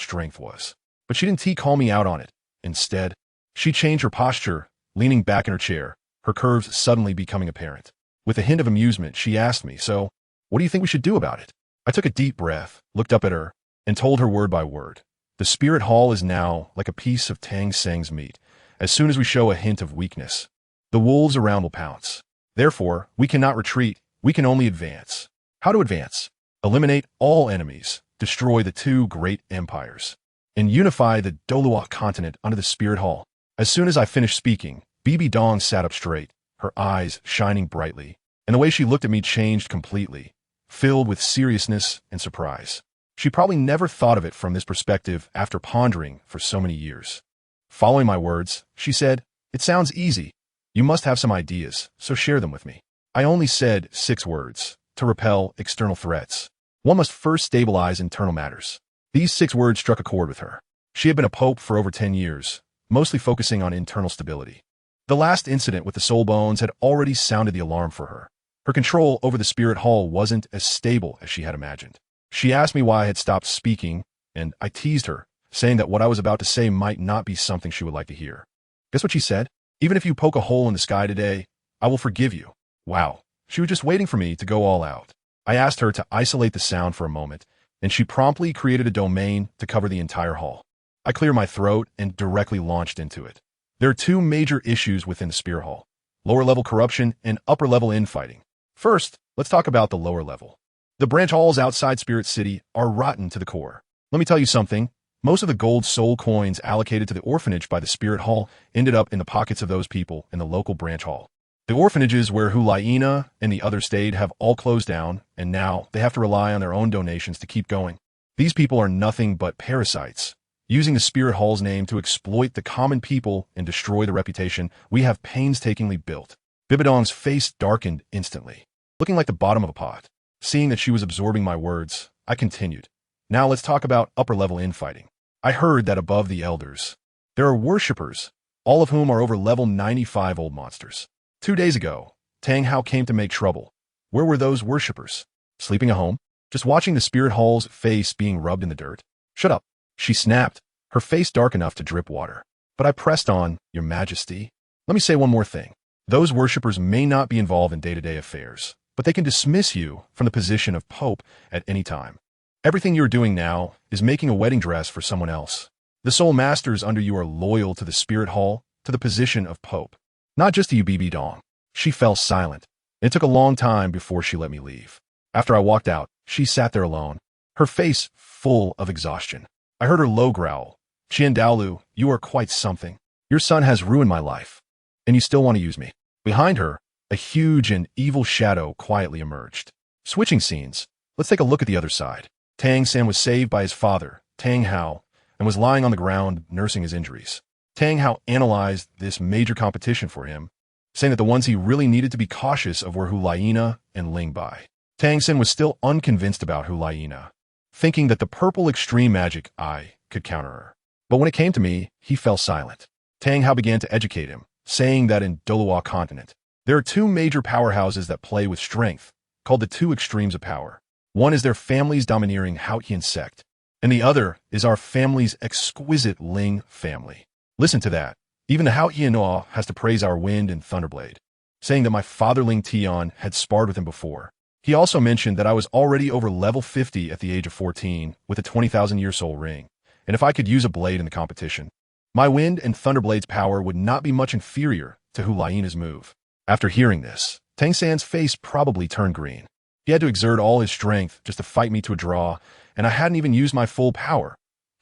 strength was. But she didn't call me out on it. Instead, she changed her posture, leaning back in her chair, her curves suddenly becoming apparent. With a hint of amusement, she asked me, So, what do you think we should do about it? I took a deep breath, looked up at her, and told her word by word. The Spirit Hall is now like a piece of Tang Sang's meat. As soon as we show a hint of weakness, the wolves around will pounce. Therefore, we cannot retreat, we can only advance. How to advance? Eliminate all enemies, destroy the 2 great empires, and unify the Dolua continent under the Spirit Hall. As soon as I finished speaking, Bibi Dong sat up straight, her eyes shining brightly, and the way she looked at me changed completely, filled with seriousness and surprise. She probably never thought of it from this perspective after pondering for so many years. Following my words, she said, It sounds easy. You must have some ideas, so share them with me. I only said 6 words, to repel external threats. One must first stabilize internal matters. These 6 words struck a chord with her. She had been a pope for over 10 years, mostly focusing on internal stability. The last incident with the soul bones had already sounded the alarm for her. Her control over the Spirit Hall wasn't as stable as she had imagined. She asked me why I had stopped speaking, and I teased her, saying that what I was about to say might not be something she would like to hear. Guess what she said? Even if you poke a hole in the sky today, I will forgive you. Wow. She was just waiting for me to go all out. I asked her to isolate the sound for a moment, and she promptly created a domain to cover the entire hall. I clear my throat and directly launched into it. There are two major issues within the Spirit Hall: lower-level corruption and upper-level infighting. First, let's talk about the lower level. The branch halls outside Spirit City are rotten to the core. Let me tell you something. Most of the gold soul coins allocated to the orphanage by the Spirit Hall ended up in the pockets of those people in the local branch hall. The orphanages where Hulaina and the other stayed have all closed down, and now they have to rely on their own donations to keep going. These people are nothing but parasites, using the Spirit Hall's name to exploit the common people and destroy the reputation we have painstakingly built. Bibidong's face darkened instantly, looking like the bottom of a pot. Seeing that she was absorbing my words, I continued. Now let's talk about upper-level infighting. I heard that above the elders, there are worshippers, all of whom are over level 95 old monsters. 2 days ago, Tang Hao came to make trouble. Where were those worshippers? Sleeping at home? Just watching the Spirit Hall's face being rubbed in the dirt? Shut up, she snapped, her face dark enough to drip water. But I pressed on, Your Majesty. Let me say one more thing. Those worshippers may not be involved in day-to-day affairs, but they can dismiss you from the position of Pope at any time. Everything you're doing now is making a wedding dress for someone else. The soul masters under you are loyal to the Spirit Hall, to the position of Pope. Not just to you, Bibidong. She fell silent. It took a long time before she let me leave. After I walked out, she sat there alone, her face full of exhaustion. I heard her low growl. Qiandaolu, you are quite something. Your son has ruined my life, and you still want to use me. Behind her, a huge and evil shadow quietly emerged. Switching scenes, let's take a look at the other side. Tang San was saved by his father, Tang Hao, and was lying on the ground nursing his injuries. Tang Hao analyzed this major competition for him, saying that the ones he really needed to be cautious of were Hulaina and Ling Bai. Tang San was still unconvinced about Hulaina, thinking that the purple extreme magic eye could counter her. But when it came to me, he fell silent. Tang Hao began to educate him, saying that in Doluo continent, there are two major powerhouses that play with strength, called the two extremes of power. One is their family's domineering Haotian sect, and the other is our family's exquisite Ling family. Listen to that. Even the Haotian has to praise our wind and thunderblade, saying that my father Ling Tian had sparred with him before. He also mentioned that I was already over level 50 at the age of 14 with a 20,000-year soul ring, and if I could use a blade in the competition, my wind and thunderblade's power would not be much inferior to Hulaina's move. After hearing this, Tang San's face probably turned green. He had to exert all his strength just to fight me to a draw, and I hadn't even used my full power.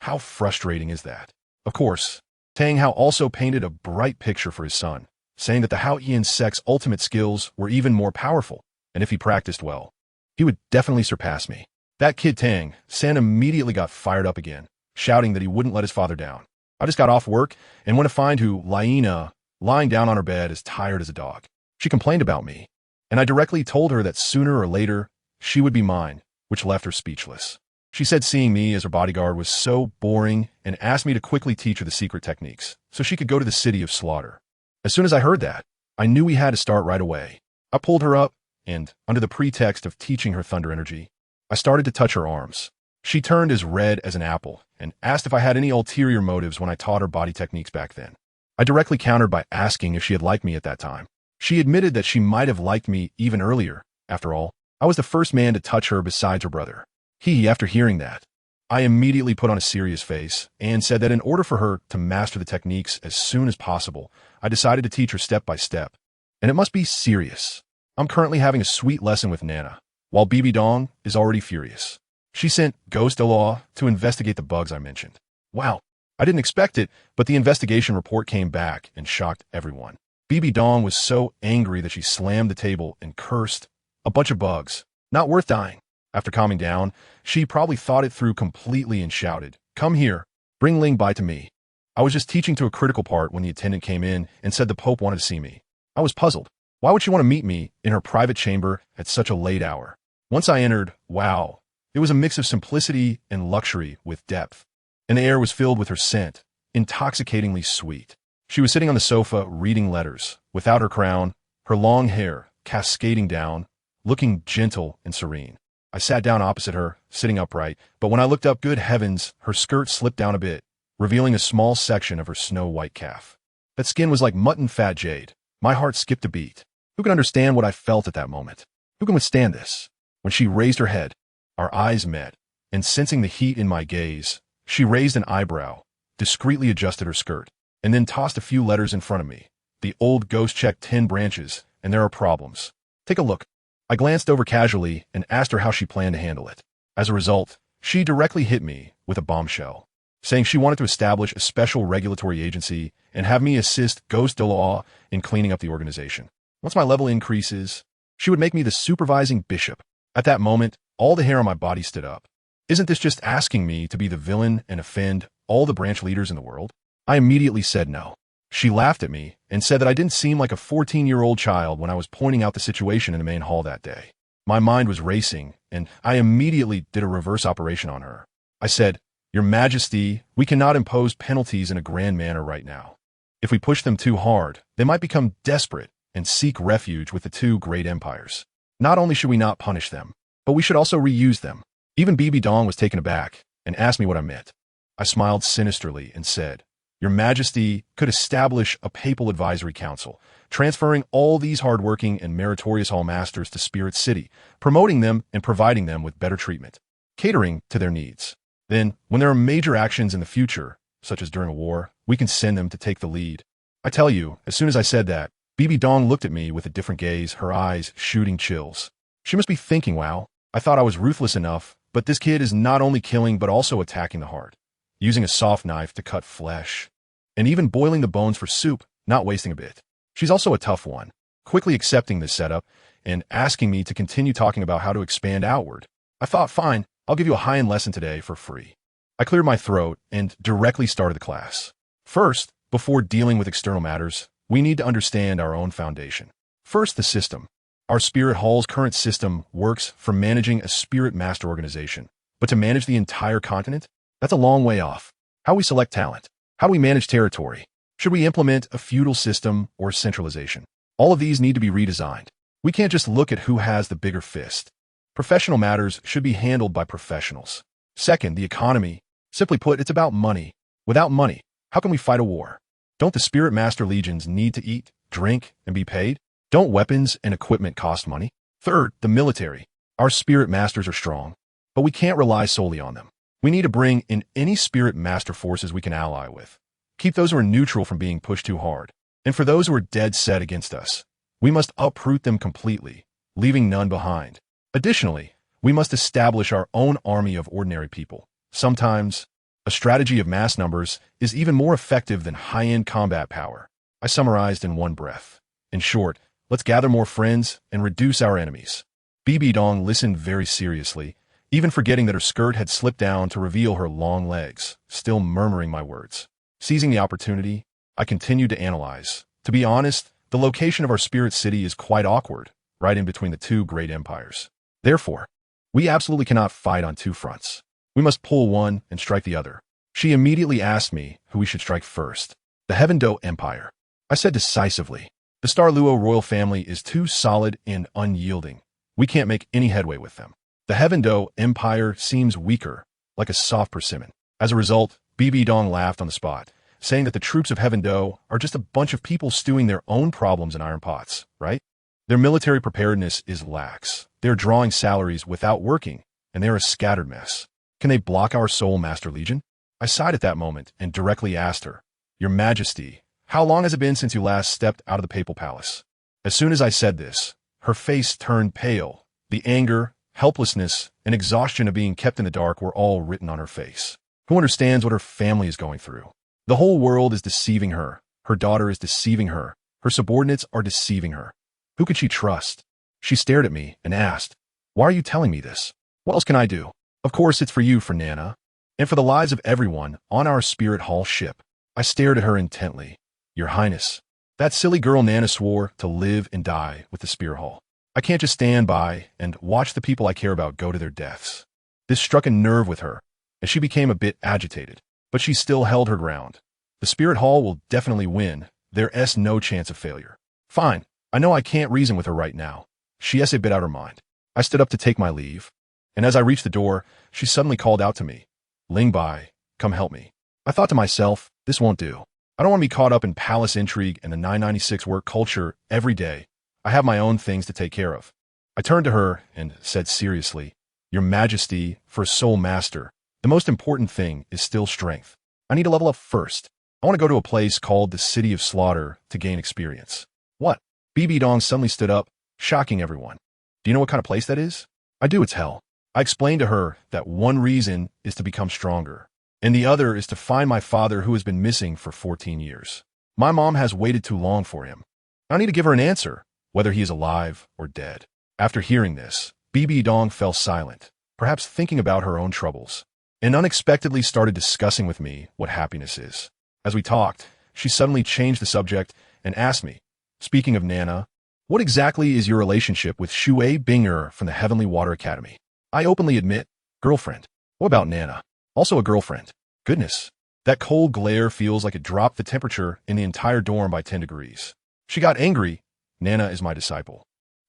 How frustrating is that? Of course, Tang Hao also painted a bright picture for his son, saying that the Haotian sect's ultimate skills were even more powerful, and if he practiced well, he would definitely surpass me. That kid Tang San immediately got fired up again, shouting that he wouldn't let his father down. I just got off work and went to find Hulaina lying down on her bed as tired as a dog. She complained about me, and I directly told her that sooner or later, she would be mine, which left her speechless. She said seeing me as her bodyguard was so boring and asked me to quickly teach her the secret techniques so she could go to the city of slaughter. As soon as I heard that, I knew we had to start right away. I pulled her up, and, under the pretext of teaching her thunder energy, I started to touch her arms. She turned as red as an apple and asked if I had any ulterior motives when I taught her body techniques back then. I directly countered by asking if she had liked me at that time. She admitted that she might have liked me even earlier. After all, I was the first man to touch her besides her brother. After hearing that, I immediately put on a serious face and said that in order for her to master the techniques as soon as possible, I decided to teach her step by step. And it must be serious. I'm currently having a sweet lesson with Nana, while Bibidong is already furious. She sent Ghost Law to investigate the bugs I mentioned. Wow, I didn't expect it, but the investigation report came back and shocked everyone. Bibidong was so angry that she slammed the table and cursed, "A bunch of bugs. Not worth dying." After calming down, she probably thought it through completely and shouted, "Come here, bring Ling Bai to me." I was just teaching to a critical part when the attendant came in and said the Pope wanted to see me. I was puzzled. Why would she want to meet me in her private chamber at such a late hour? Once I entered, wow, it was a mix of simplicity and luxury with depth, and the air was filled with her scent, intoxicatingly sweet. She was sitting on the sofa reading letters, without her crown, her long hair cascading down, looking gentle and serene. I sat down opposite her, sitting upright, but when I looked up, good heavens, her skirt slipped down a bit, revealing a small section of her snow-white calf. That skin was like mutton fat jade. My heart skipped a beat. Who can understand what I felt at that moment? Who can withstand this? When she raised her head, our eyes met, and sensing the heat in my gaze, she raised an eyebrow, discreetly adjusted her skirt, and then tossed a few letters in front of me. The old ghost checked 10 branches, and there are problems. Take a look. I glanced over casually and asked her how she planned to handle it. As a result, she directly hit me with a bombshell, saying she wanted to establish a special regulatory agency and have me assist Ghost de Law in cleaning up the organization. Once my level increases, she would make me the supervising bishop. At that moment, all the hair on my body stood up. Isn't this just asking me to be the villain and offend all the branch leaders in the world? I immediately said no. She laughed at me and said that I didn't seem like a 14-year-old child when I was pointing out the situation in the main hall that day. My mind was racing, and I immediately did a reverse operation on her. I said, "Your Majesty, we cannot impose penalties in a grand manner right now. If we push them too hard, they might become desperate and seek refuge with the two great empires. Not only should we not punish them, but we should also reuse them." Even Bibi Dong was taken aback and asked me what I meant. I smiled sinisterly and said, "Your Majesty could establish a papal advisory council, transferring all these hardworking and meritorious hall masters to Spirit City, promoting them and providing them with better treatment, catering to their needs. Then, when there are major actions in the future, such as during a war, we can send them to take the lead." I tell you, as soon as I said that, Bibi Dong looked at me with a different gaze, her eyes shooting chills. She must be thinking, wow, I thought I was ruthless enough, but this kid is not only killing but also attacking the heart, using a soft knife to cut flesh, and even boiling the bones for soup, not wasting a bit. She's also a tough one, quickly accepting this setup and asking me to continue talking about how to expand outward. I thought, fine, I'll give you a high-end lesson today for free. I cleared my throat and directly started the class. First, before dealing with external matters, we need to understand our own foundation. First, the system. Our Spirit Hall's current system works for managing a Spirit Master organization, but to manage the entire continent? That's a long way off. How we select talent? How do we manage territory? Should we implement a feudal system or centralization? All of these need to be redesigned. We can't just look at who has the bigger fist. Professional matters should be handled by professionals. Second, the economy. Simply put, it's about money. Without money, how can we fight a war? Don't the Spirit Master legions need to eat, drink, and be paid? Don't weapons and equipment cost money? Third, the military. Our Spirit Masters are strong, but we can't rely solely on them. We need to bring in any Spirit Master forces we can ally with. Keep those who are neutral from being pushed too hard. And for those who are dead set against us, we must uproot them completely, leaving none behind. Additionally, we must establish our own army of ordinary people. Sometimes, a strategy of mass numbers is even more effective than high-end combat power. I summarized in one breath. In short, let's gather more friends and reduce our enemies. Bibi Dong listened very seriously, even forgetting that her skirt had slipped down to reveal her long legs, still murmuring my words. Seizing the opportunity, I continued to analyze. To be honest, the location of our Spirit City is quite awkward, right in between the two great empires. Therefore, we absolutely cannot fight on two fronts. We must pull one and strike the other. She immediately asked me who we should strike first. The Heaven Do Empire. I said decisively. The Star Luo royal family is too solid and unyielding. We can't make any headway with them. The Heaven Do Empire seems weaker, like a soft persimmon. As a result, Bibi Dong laughed on the spot, saying that the troops of Heaven Do are just a bunch of people stewing their own problems in iron pots, right? Their military preparedness is lax. They're drawing salaries without working, and they're a scattered mess. Can they block our Soul Master Legion? I sighed at that moment and directly asked her, "Your Majesty, how long has it been since you last stepped out of the papal palace?" As soon as I said this, her face turned pale. The anger, helplessness, and exhaustion of being kept in the dark were all written on her face. Who understands what her family is going through? The whole world is deceiving her. Her daughter is deceiving her. Her subordinates are deceiving her. Who can she trust? She stared at me and asked, "Why are you telling me this? What else can I do?" "Of course it's for you, for Nana, and for the lives of everyone on our Spirit Hall ship." I stared at her intently. "Your Highness, that silly girl Nana swore to live and die with the Spirit Hall. I can't just stand by and watch the people I care about go to their deaths." This struck a nerve with her, and she became a bit agitated, but she still held her ground. "The Spirit Hall will definitely win. There's no chance of failure." "Fine. I know I can't reason with her right now." She a bit out her mind. I stood up to take my leave, and as I reached the door, she suddenly called out to me, "Ling Bai, come help me." I thought to myself, this won't do. I don't want to be caught up in palace intrigue and the 996 work culture every day. I have my own things to take care of. I turned to her and said seriously, "Your Majesty, for a Soul Master, the most important thing is still strength. I need to level up first. I want to go to a place called the City of Slaughter to gain experience. What? BB Dong suddenly stood up, shocking everyone. Do you know what kind of place that is? I do, it's hell. I explained to her that one reason is to become stronger, and the other is to find my father who has been missing for 14 years. My mom has waited too long for him. I need to give her an answer, whether he is alive or dead. After hearing this, BB Dong fell silent, perhaps thinking about her own troubles, and unexpectedly started discussing with me what happiness is. As we talked, she suddenly changed the subject and asked me, speaking of Nana, what exactly is your relationship with Shui Binger from the Heavenly Water Academy? I openly admit, girlfriend. What about Nana? Also a girlfriend. Goodness, that cold glare feels like it dropped the temperature in the entire dorm by 10 degrees. She got angry. Nana is my disciple.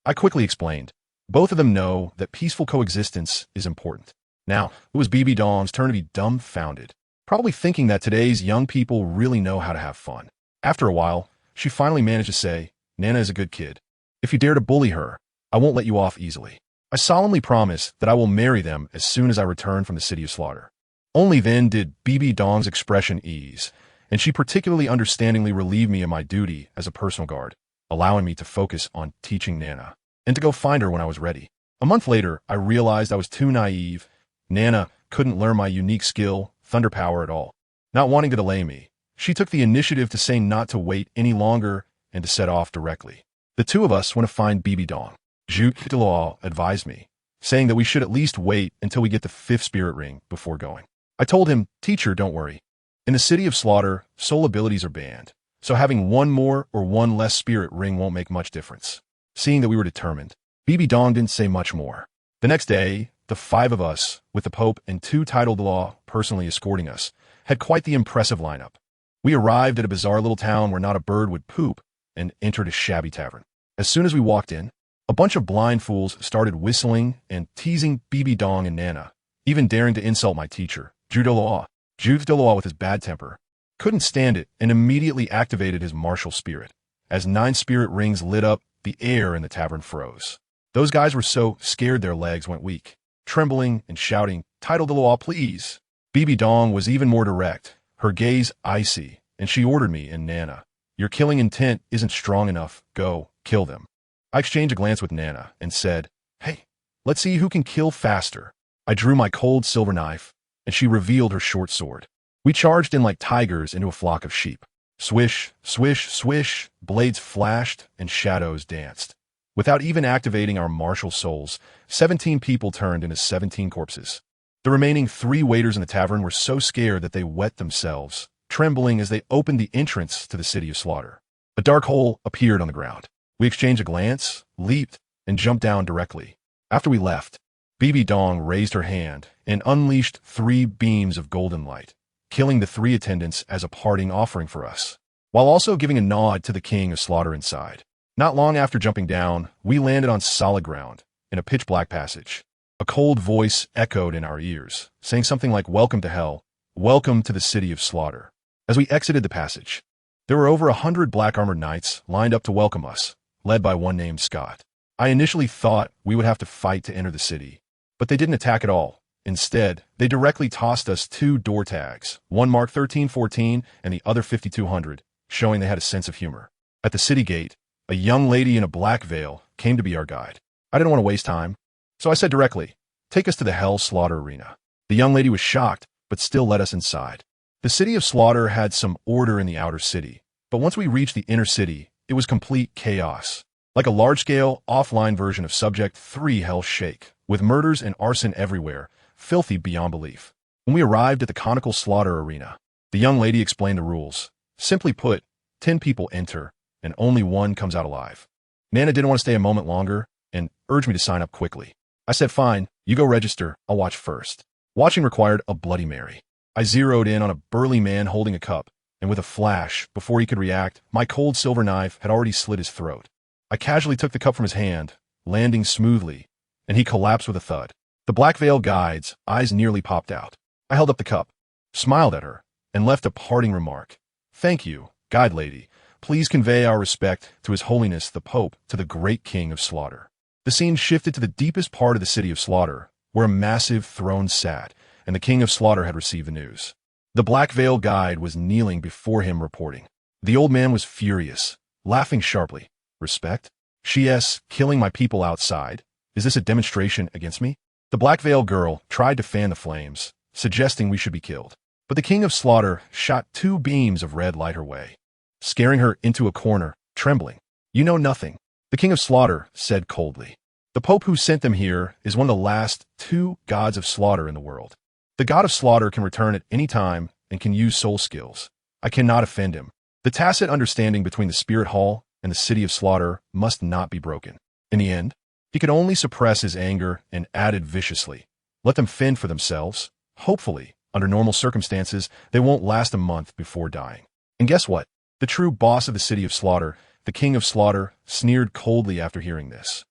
I quickly explained. Both of them know that peaceful coexistence is important. Now, it was BB Dong's turn to be dumbfounded, probably thinking that today's young people really know how to have fun. After a while, she finally managed to say, Nana is a good kid. If you dare to bully her, I won't let you off easily. I solemnly promise that I will marry them as soon as I return from the City of Slaughter. Only then did BB Dong's expression ease, and she particularly understandingly relieved me of my duty as a personal guard, allowing me to focus on teaching Nana, and to go find her when I was ready. A month later, I realized I was too naive. Nana couldn't learn my unique skill, thunder power, at all. Not wanting to delay me, she took the initiative to say not to wait any longer and to set off directly. The two of us went to find BB Dong. Zhu Delaw advised me, saying that we should at least wait until we get the 5th spirit ring before going. I told him, teacher, don't worry. In the City of Slaughter, soul abilities are banned, so having one more or one less spirit ring won't make much difference. Seeing that we were determined, BB Dong didn't say much more. The next day, the 5 of us, with the Pope and 2 titled law personally escorting us, had quite the impressive lineup. We arrived at a bizarre little town where not a bird would poop and entered a shabby tavern. As soon as we walked in, a bunch of blind fools started whistling and teasing BB Dong and Nana, even daring to insult my teacher, Zhu Delaw. Zhu Delaw, with his bad temper, couldn't stand it and immediately activated his martial spirit. As 9 spirit rings lit up, the air in the tavern froze. Those guys were so scared their legs went weak, trembling and shouting, Title Delaw, please. BB Dong was even more direct, her gaze icy, and she ordered me and Nana, your killing intent isn't strong enough, go, kill them. I exchanged a glance with Nana and said, hey, let's see who can kill faster. I drew my cold silver knife, and she revealed her short sword. We charged in like tigers into a flock of sheep. Swish, swish, swish, blades flashed and shadows danced. Without even activating our martial souls, 17 people turned into 17 corpses. The remaining 3 waiters in the tavern were so scared that they wet themselves, trembling as they opened the entrance to the City of Slaughter. A dark hole appeared on the ground. We exchanged a glance, leaped, and jumped down directly. After we left, BB Dong raised her hand and unleashed 3 beams of golden light, killing the 3 attendants as a parting offering for us, while also giving a nod to the King of Slaughter inside. Not long after jumping down, we landed on solid ground, in a pitch-black passage. A cold voice echoed in our ears, saying something like, welcome to hell, welcome to the City of Slaughter. As we exited the passage, there were over 100 black-armored knights lined up to welcome us, led by one named Scott. I initially thought we would have to fight to enter the city, but they didn't attack at all. Instead, they directly tossed us 2 door tags, one marked 1314 and the other 5200, showing they had a sense of humor. At the city gate, a young lady in a black veil came to be our guide. I didn't want to waste time, so I said directly, take us to the Hell Slaughter Arena. The young lady was shocked, but still led us inside. The City of Slaughter had some order in the outer city, but once we reached the inner city, it was complete chaos. Like a large-scale, offline version of Subject 3 Hell Shake, with murders and arson everywhere, filthy beyond belief. When we arrived at the conical slaughter arena, the young lady explained the rules. Simply put, 10 people enter, and only 1 comes out alive. Nana didn't want to stay a moment longer, and urged me to sign up quickly. I said, fine, you go register, I'll watch first. Watching required a Bloody Mary. I zeroed in on a burly man holding a cup, and with a flash, before he could react, my cold silver knife had already slit his throat. I casually took the cup from his hand, landing smoothly, and he collapsed with a thud. The black veil guide's eyes nearly popped out. I held up the cup, smiled at her, and left a parting remark. Thank you, guide lady. Please convey our respect to His Holiness the Pope, to the great King of Slaughter. The scene shifted to the deepest part of the City of Slaughter, where a massive throne sat, and the King of Slaughter had received the news. The black veil guide was kneeling before him reporting. The old man was furious, laughing sharply. Respect? She killing my people outside. Is this a demonstration against me? The black veil girl tried to fan the flames, suggesting we should be killed. But the king of slaughter shot 2 beams of red light her way, scaring her into a corner, trembling. You know nothing, the king of slaughter said coldly. The Pope who sent them here is one of the last 2 gods of slaughter in the world. The god of slaughter can return at any time and can use soul skills. I cannot offend him. The tacit understanding between the spirit hall and the city of slaughter must not be broken. In the end, he could only suppress his anger and added viciously, let them fend for themselves. Hopefully, under normal circumstances, they won't last a month before dying. And guess what? The true boss of the city of slaughter, the king of slaughter, sneered coldly after hearing this.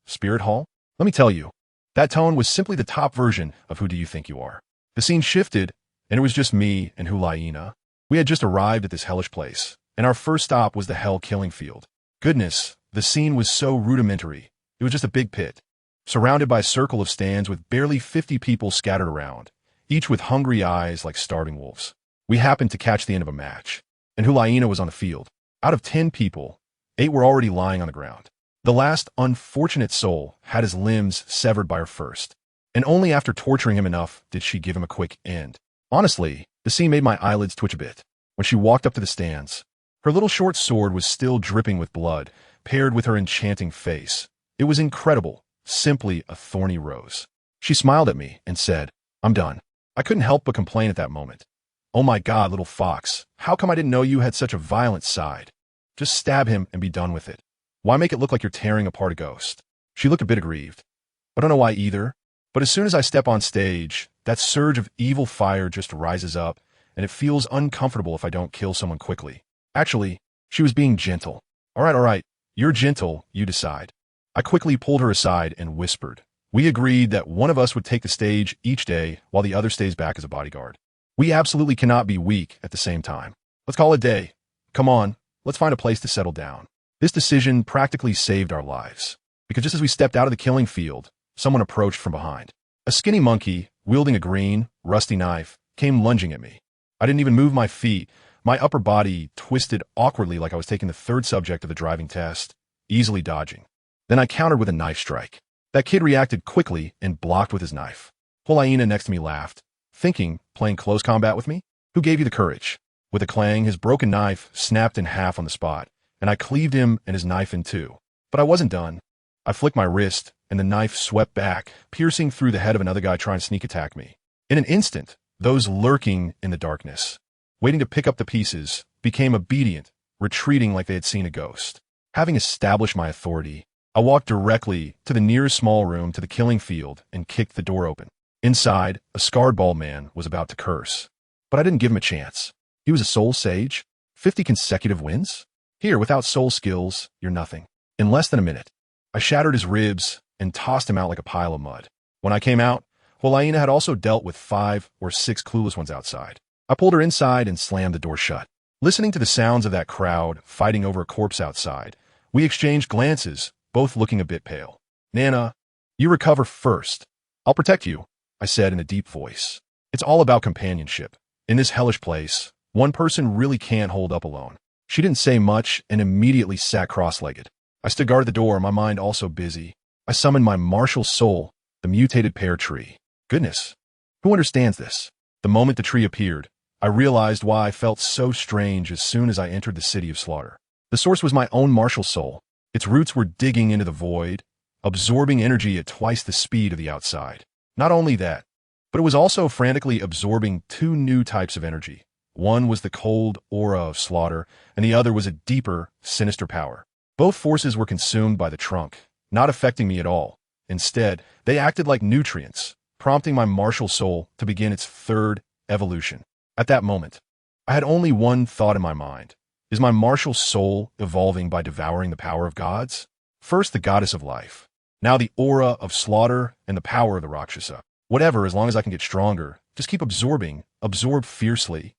Spirit hall? Let me tell you, that tone was simply the top version of Who Do You Think You Are? The scene shifted, and it was just me and Hulaina. We had just arrived at this hellish place, and our first stop was the hell killing field. Goodness, the scene was so rudimentary. It was just a big pit, surrounded by a circle of stands with barely 50 people scattered around, each with hungry eyes like starving wolves. We happened to catch the end of a match, and Hulaina was on the field. Out of 10 people, 8 were already lying on the ground. The last unfortunate soul had his limbs severed by her first, and only after torturing him enough did she give him a quick end. Honestly, the scene made my eyelids twitch a bit. When she walked up to the stands, her little short sword was still dripping with blood, paired with her enchanting face. It was incredible, simply a thorny rose. She smiled at me and said, I'm done. I couldn't help but complain at that moment. Oh my God, little fox, how come I didn't know you had such a violent side? Just stab him and be done with it. Why make it look like you're tearing apart a ghost? She looked a bit aggrieved. I don't know why either, but as soon as I step on stage, that surge of evil fire just rises up, and it feels uncomfortable if I don't kill someone quickly. Actually, she was being gentle. All right, you're gentle, you decide. I quickly pulled her aside and whispered. We agreed that one of us would take the stage each day while the other stays back as a bodyguard. We absolutely cannot be weak at the same time. Let's call it a day. Come on, let's find a place to settle down. This decision practically saved our lives, because just as we stepped out of the killing field, someone approached from behind. A skinny monkey, wielding a green, rusty knife, came lunging at me. I didn't even move my feet. My upper body twisted awkwardly like I was taking the 3rd subject of the driving test, easily dodging. Then I countered with a knife strike. That kid reacted quickly and blocked with his knife. Hulaina next to me laughed, thinking, playing close combat with me? Who gave you the courage? With a clang, his broken knife snapped in half on the spot, and I cleaved him and his knife in 2. But I wasn't done. I flicked my wrist, and the knife swept back, piercing through the head of another guy trying to sneak attack me. In an instant, those lurking in the darkness, waiting to pick up the pieces, became obedient, retreating like they had seen a ghost. Having established my authority, I walked directly to the nearest small room to the killing field and kicked the door open. Inside, a scarred bald man was about to curse. But I didn't give him a chance. He was a soul sage? 50 consecutive wins? Here, without soul skills, you're nothing. In less than a minute, I shattered his ribs and tossed him out like a pile of mud. When I came out, Hulaina had also dealt with 5 or 6 clueless ones outside. I pulled her inside and slammed the door shut. Listening to the sounds of that crowd fighting over a corpse outside, we exchanged glances, both looking a bit pale. Nana, you recover first. I'll protect you, I said in a deep voice. It's all about companionship. In this hellish place, one person really can't hold up alone. She didn't say much and immediately sat cross-legged. I stood guard at the door, my mind also busy. I summoned my martial soul, the mutated pear tree. Goodness, who understands this? The moment the tree appeared, I realized why I felt so strange as soon as I entered the city of slaughter. The source was my own martial soul. Its roots were digging into the void, absorbing energy at twice the speed of the outside. Not only that, but it was also frantically absorbing 2 new types of energy. One was the cold aura of slaughter, and the other was a deeper, sinister power. Both forces were consumed by the trunk, not affecting me at all. Instead, they acted like nutrients, prompting my martial soul to begin its 3rd evolution. At that moment, I had only one thought in my mind. Is my martial soul evolving by devouring the power of gods? First, the goddess of life. Now the aura of slaughter and the power of the Rakshasa. Whatever, as long as I can get stronger. Just keep absorbing, absorb fiercely.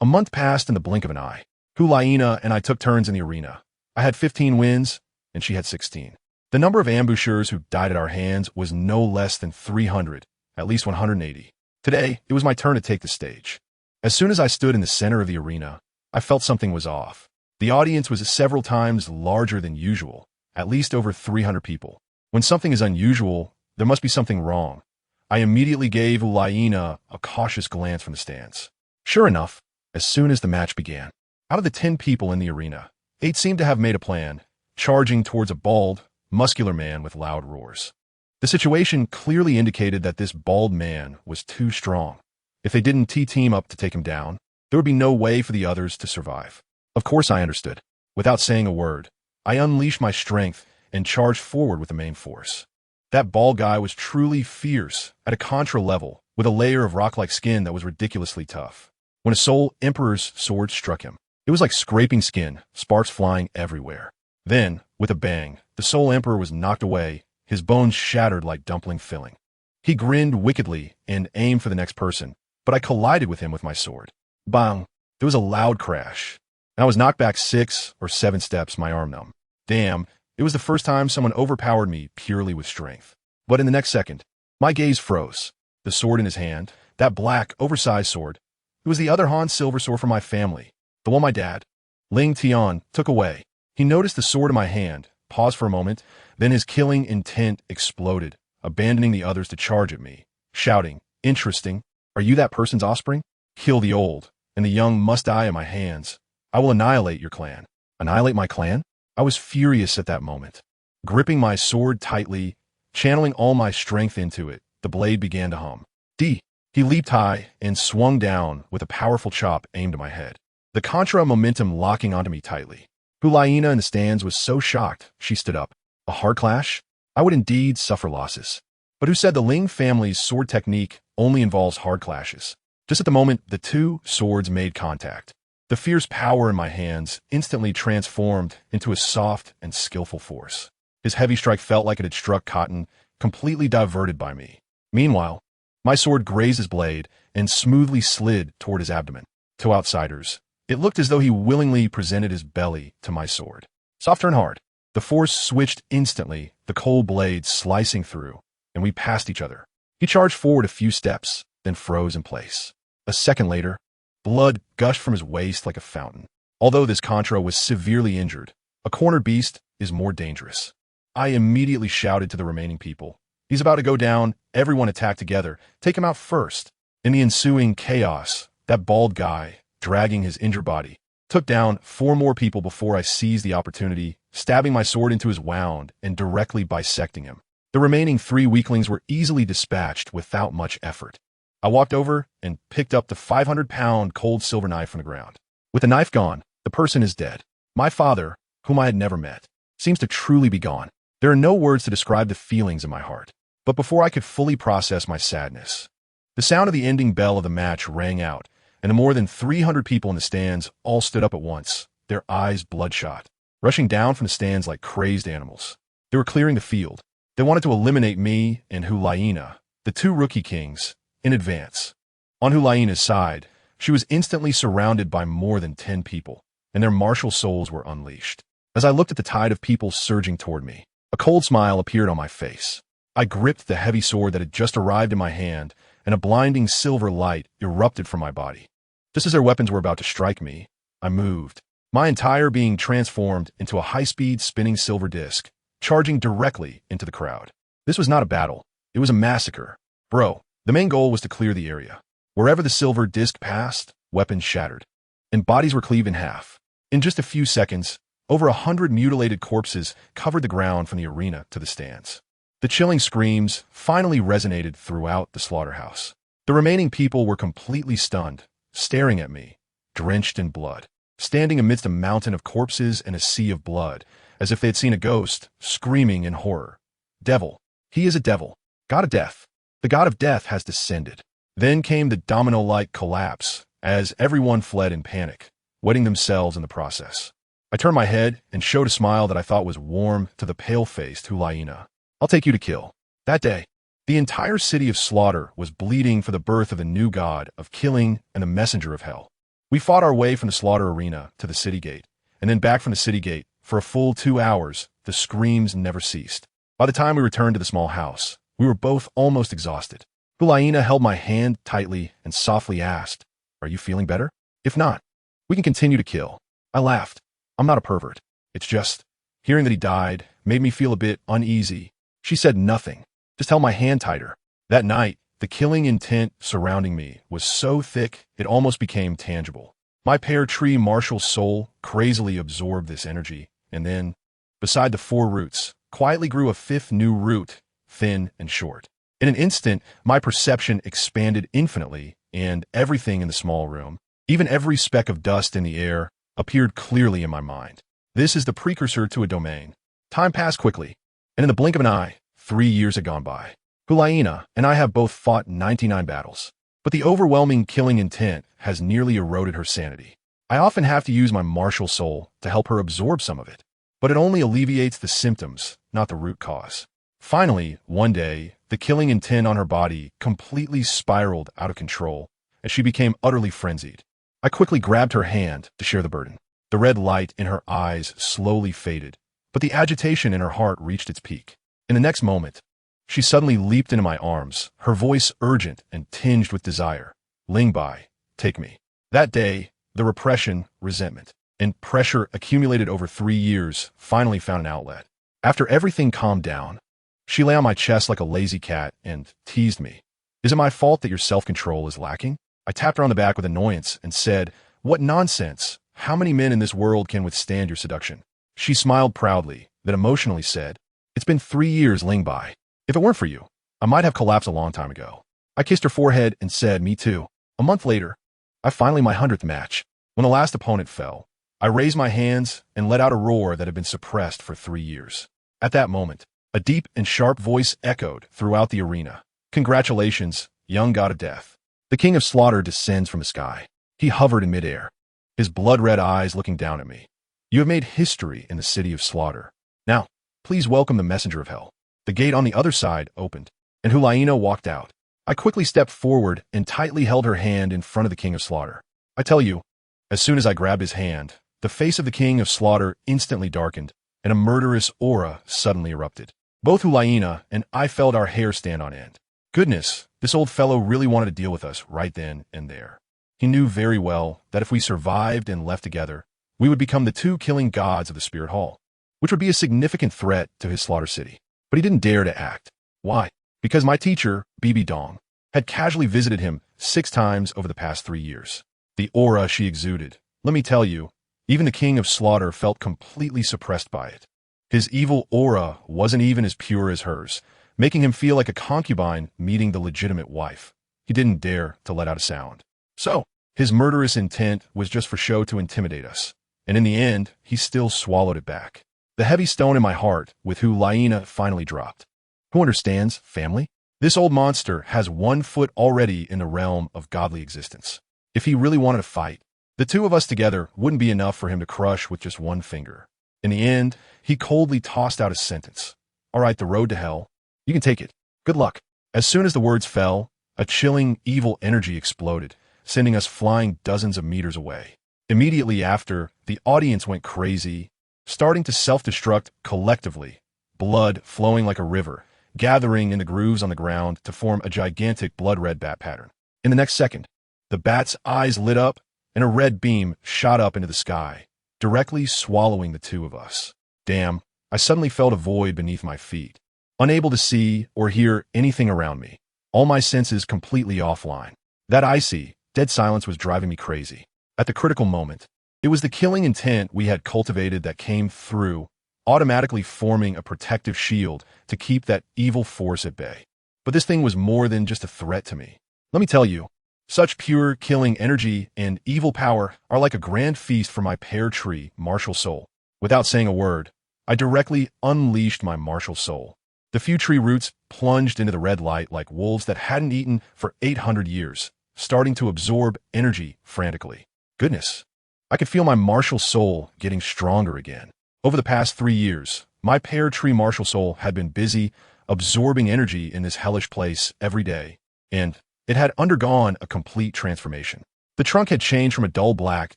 A month passed in the blink of an eye. Hulaina and I took turns in the arena. I had 15 wins, and she had 16. The number of ambushers who died at our hands was no less than 300, at least 180. Today, it was my turn to take the stage. As soon as I stood in the center of the arena, I felt something was off. The audience was several times larger than usual, at least over 300 people. When something is unusual, there must be something wrong. I immediately gave Ulaina a cautious glance from the stands. Sure enough, as soon as the match began, out of the 10 people in the arena, 8 seemed to have made a plan, charging towards a bald, muscular man with loud roars. The situation clearly indicated that this bald man was too strong. If they didn't team up to take him down, there would be no way for the others to survive. Of course I understood. Without saying a word, I unleashed my strength and charged forward with the main force. That bald guy was truly fierce, at a contra level, with a layer of rock-like skin that was ridiculously tough. When a Soul Emperor's sword struck him, it was like scraping skin, sparks flying everywhere. Then, with a bang, the Soul Emperor was knocked away, his bones shattered like dumpling filling. He grinned wickedly and aimed for the next person, but I collided with him with my sword. Bang! There was a loud crash, and I was knocked back 6 or 7 steps, my arm numb. Damn, it was the first time someone overpowered me purely with strength. But in the next second, my gaze froze. The sword in his hand, that black, oversized sword, it was the other Han silver sword from my family, the one my dad, Ling Tian, took away. He noticed the sword in my hand, paused for a moment, then his killing intent exploded, abandoning the others to charge at me, shouting, "Interesting. Are you that person's offspring? Kill the old, and the young must die at my hands. I will annihilate your clan." Annihilate my clan? I was furious at that moment. Gripping my sword tightly, channeling all my strength into it, the blade began to hum. D. He leaped high and swung down with a powerful chop aimed at my head. The contra momentum locking onto me tightly. Ulaina in the stands was so shocked, she stood up. A hard clash? I would indeed suffer losses. But who said the Ling family's sword technique only involves hard clashes? Just at the moment, the 2 swords made contact. The fierce power in my hands instantly transformed into a soft and skillful force. His heavy strike felt like it had struck cotton, completely diverted by me. Meanwhile, my sword grazed his blade and smoothly slid toward his abdomen. To outsiders, it looked as though he willingly presented his belly to my sword. Soft and hard. The force switched instantly, the cold blade slicing through, and we passed each other. He charged forward a few steps, then froze in place. A second later, blood gushed from his waist like a fountain. Although this contra was severely injured, a cornered beast is more dangerous. I immediately shouted to the remaining people, "He's about to go down, everyone attack together, take him out first." In the ensuing chaos, that bald guy, dragging his injured body, took down 4 more people before I seized the opportunity, stabbing my sword into his wound and directly bisecting him. The remaining 3 weaklings were easily dispatched without much effort. I walked over and picked up the 500-pound cold silver knife from the ground. With the knife gone, the person is dead. My father, whom I had never met, seems to truly be gone. There are no words to describe the feelings in my heart. But before I could fully process my sadness, the sound of the ending bell of the match rang out, and the more than 300 people in the stands all stood up at once, their eyes bloodshot, rushing down from the stands like crazed animals. They were clearing the field. They wanted to eliminate me and Ulaina, the 2 rookie kings, in advance. On Hulaina's side, she was instantly surrounded by more than 10 people, and their martial souls were unleashed. As I looked at the tide of people surging toward me, a cold smile appeared on my face. I gripped the heavy sword that had just arrived in my hand, and a blinding silver light erupted from my body. Just as their weapons were about to strike me, I moved, my entire being transformed into a high-speed spinning silver disc, charging directly into the crowd. This was not a battle. It was a massacre. Bro, the main goal was to clear the area. Wherever the silver disc passed, weapons shattered, and bodies were cleaved in half. In just a few seconds, over 100 mutilated corpses covered the ground from the arena to the stands. The chilling screams finally resonated throughout the slaughterhouse. The remaining people were completely stunned, staring at me, drenched in blood, standing amidst a mountain of corpses and a sea of blood, as if they had seen a ghost, screaming in horror. Devil. He is a devil. God of death. The god of death has descended. Then came the domino-like collapse, as everyone fled in panic, wetting themselves in the process. I turned my head and showed a smile that I thought was warm to the pale-faced Ulaina. "I'll take you to kill." That day, the entire city of Slaughter was bleeding for the birth of a new god of killing and the messenger of hell. We fought our way from the Slaughter arena to the city gate, and then back from the city gate. For a full 2 hours, the screams never ceased. By the time we returned to the small house, we were both almost exhausted. Hulaina held my hand tightly and softly asked, "Are you feeling better? If not, we can continue to kill." I laughed. I'm not a pervert. It's just, hearing that he died made me feel a bit uneasy. She said nothing, just held my hand tighter. That night, the killing intent surrounding me was so thick it almost became tangible. My pear tree martial soul crazily absorbed this energy, and then, beside the 4 roots, quietly grew a 5th new root, thin and short. In an instant, my perception expanded infinitely, and everything in the small room, even every speck of dust in the air, appeared clearly in my mind. This is the precursor to a domain. Time passed quickly, and in the blink of an eye, 3 years had gone by. Hulaina and I have both fought 99 battles, but the overwhelming killing intent has nearly eroded her sanity. I often have to use my martial soul to help her absorb some of it, but it only alleviates the symptoms, not the root cause. Finally, one day, the killing intent on her body completely spiraled out of control as she became utterly frenzied. I quickly grabbed her hand to share the burden. The red light in her eyes slowly faded, but the agitation in her heart reached its peak. In the next moment, she suddenly leaped into my arms, her voice urgent and tinged with desire. "Lingbai, take me." That day, the repression, resentment, and pressure accumulated over 3 years finally found an outlet. After everything calmed down, she lay on my chest like a lazy cat and teased me. "Is it my fault that your self-control is lacking?" I tapped her on the back with annoyance and said, "What nonsense! How many men in this world can withstand your seduction?" She smiled proudly, then emotionally said, "It's been 3 years, Lingbai. If it weren't for you, I might have collapsed a long time ago." I kissed her forehead and said, "Me too." A month later, I finally my 100th match. When the last opponent fell, I raised my hands and let out a roar that had been suppressed for 3 years. At that moment, a deep and sharp voice echoed throughout the arena. "Congratulations, young god of death." The king of slaughter descends from the sky. He hovered in midair, his blood-red eyes looking down at me. "You have made history in the city of slaughter. Now, please welcome the messenger of hell." The gate on the other side opened, and Hulaina walked out. I quickly stepped forward and tightly held her hand in front of the king of slaughter. I tell you, as soon as I grabbed his hand, the face of the king of slaughter instantly darkened, and a murderous aura suddenly erupted. Both Hulaina and I felt our hair stand on end. Goodness, this old fellow really wanted to deal with us right then and there. He knew very well that if we survived and left together, we would become the 2 killing gods of the Spirit Hall, which would be a significant threat to his slaughter city. But he didn't dare to act. Why? Because my teacher, Bibi Dong, had casually visited him 6 times over the past 3 years. The aura she exuded, let me tell you, even the king of slaughter felt completely suppressed by it. His evil aura wasn't even as pure as hers, making him feel like a concubine meeting the legitimate wife. He didn't dare to let out a sound. So, his murderous intent was just for show to intimidate us, and in the end, he still swallowed it back. The heavy stone in my heart with Hulaina finally dropped. Who understands, family? This old monster has 1 foot already in the realm of godly existence. If he really wanted to fight, the 2 of us together wouldn't be enough for him to crush with just 1 finger. In the end, he coldly tossed out a sentence. "All right, the road to hell. You can take it. Good luck." As soon as the words fell, a chilling, evil energy exploded, sending us flying dozens of meters away. Immediately after, the audience went crazy, starting to self-destruct collectively, blood flowing like a river, gathering in the grooves on the ground to form a gigantic blood-red bat pattern. In the next second, the bat's eyes lit up, and a red beam shot up into the sky, directly swallowing the 2 of us. Damn, I suddenly felt a void beneath my feet, unable to see or hear anything around me, all my senses completely offline. That icy, dead silence was driving me crazy. At the critical moment, it was the killing intent we had cultivated that came through, automatically forming a protective shield to keep that evil force at bay. But this thing was more than just a threat to me. Let me tell you, such pure killing energy and evil power are like a grand feast for my pear tree martial soul. Without saying a word, I directly unleashed my martial soul. The few tree roots plunged into the red light like wolves that hadn't eaten for 800 years, starting to absorb energy frantically. Goodness, I could feel my martial soul getting stronger again. Over the past 3 years, my pear tree martial soul had been busy absorbing energy in this hellish place every day, and it had undergone a complete transformation. The trunk had changed from a dull black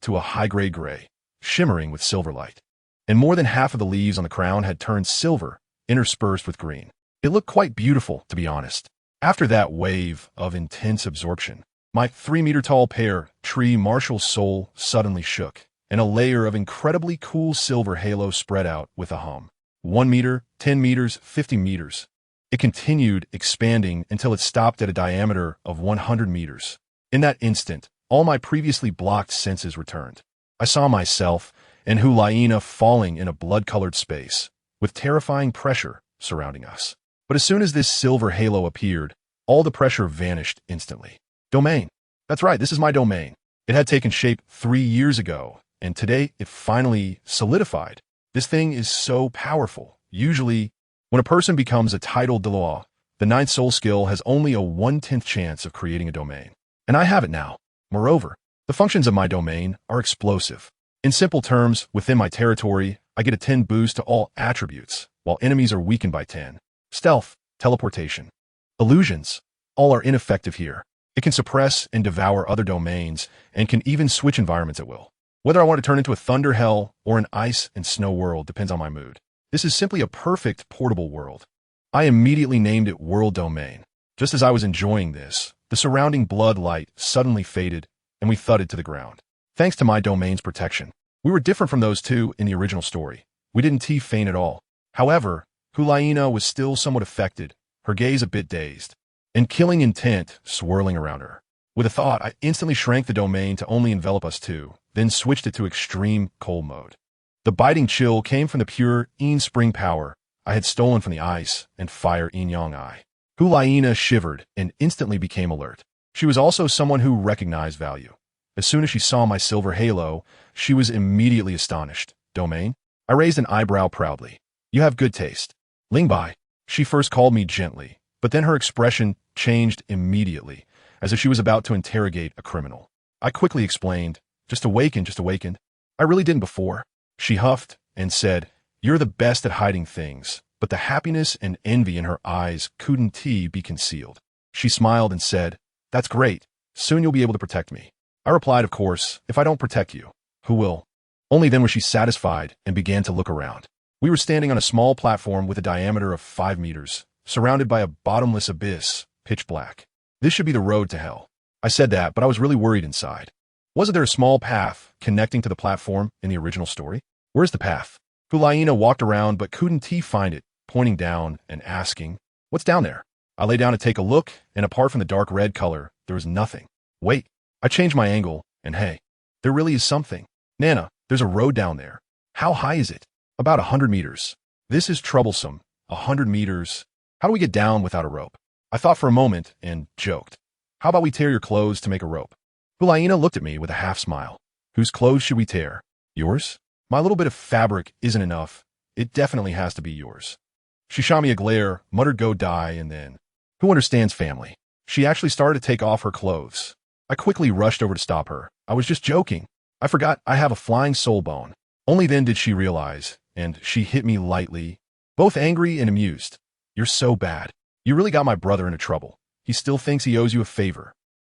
to a high-grade gray, shimmering with silver light, and more than half of the leaves on the crown had turned silver, interspersed with green. It looked quite beautiful, to be honest. After that wave of intense absorption, my 3-meter-tall pear tree Marshall soul suddenly shook, and a layer of incredibly cool silver halo spread out with a hum. 1 meter, 10 meters, 50 meters. It continued expanding until it stopped at a diameter of 100 meters. In that instant, all my previously blocked senses returned. I saw myself and Hulaina falling in a blood-colored space, with terrifying pressure surrounding us. But as soon as this silver halo appeared, all the pressure vanished instantly. Domain. That's right, this is my domain. It had taken shape 3 years ago, and today it finally solidified. This thing is so powerful. Usually, when a person becomes a titled Deloa, the 9th soul skill has only a 1/10 chance of creating a domain. And I have it now. Moreover, the functions of my domain are explosive. In simple terms, within my territory, I get a 10 boost to all attributes, while enemies are weakened by 10. Stealth, teleportation, illusions, all are ineffective here. It can suppress and devour other domains, and can even switch environments at will. Whether I want to turn into a thunder hell or an ice and snow world depends on my mood. This is simply a perfect portable world. I immediately named it World Domain. Just as I was enjoying this, the surrounding blood light suddenly faded, and we thudded to the ground. Thanks to my domain's protection, we were different from those two in the original story. We didn't feign at all. However, Hulaina was still somewhat affected, her gaze a bit dazed, and killing intent swirling around her. With a thought, I instantly shrank the domain to only envelop us two, then switched it to extreme cold mode. The biting chill came from the pure Yin spring power I had stolen from the ice and fire Yin Yang Eye. Hulaina shivered and instantly became alert. She was also someone who recognized value. As soon as she saw my silver halo, she was immediately astonished. Domain? I raised an eyebrow proudly. You have good taste. Lingbai. She first called me gently, but then her expression changed immediately, as if she was about to interrogate a criminal. I quickly explained, just awakened. I really didn't before. She huffed and said, you're the best at hiding things, but the happiness and envy in her eyes couldn't be concealed. She smiled and said, that's great. Soon you'll be able to protect me. I replied, of course, if I don't protect you, who will? Only then was she satisfied and began to look around. We were standing on a small platform with a diameter of 5 meters, surrounded by a bottomless abyss, pitch black. This should be the road to hell. I said that, but I was really worried inside. Wasn't there a small path connecting to the platform in the original story? Where's the path? Hulaina walked around but couldn't find it, pointing down and asking, what's down there? I lay down to take a look, and apart from the dark red color, there was nothing. Wait. I changed my angle, and hey, there really is something. Nana, there's a road down there. How high is it? About 100 meters. This is troublesome. 100 meters. How do we get down without a rope? I thought for a moment and joked. How about we tear your clothes to make a rope? Hulaina looked at me with a half smile. Whose clothes should we tear? Yours? My little bit of fabric isn't enough. It definitely has to be yours. She shot me a glare, muttered go die, and then, who understands family? She actually started to take off her clothes. I quickly rushed over to stop her. I was just joking. I forgot I have a flying soul bone. Only then did she realize, and she hit me lightly, both angry and amused. You're so bad. You really got my brother into trouble. He still thinks he owes you a favor.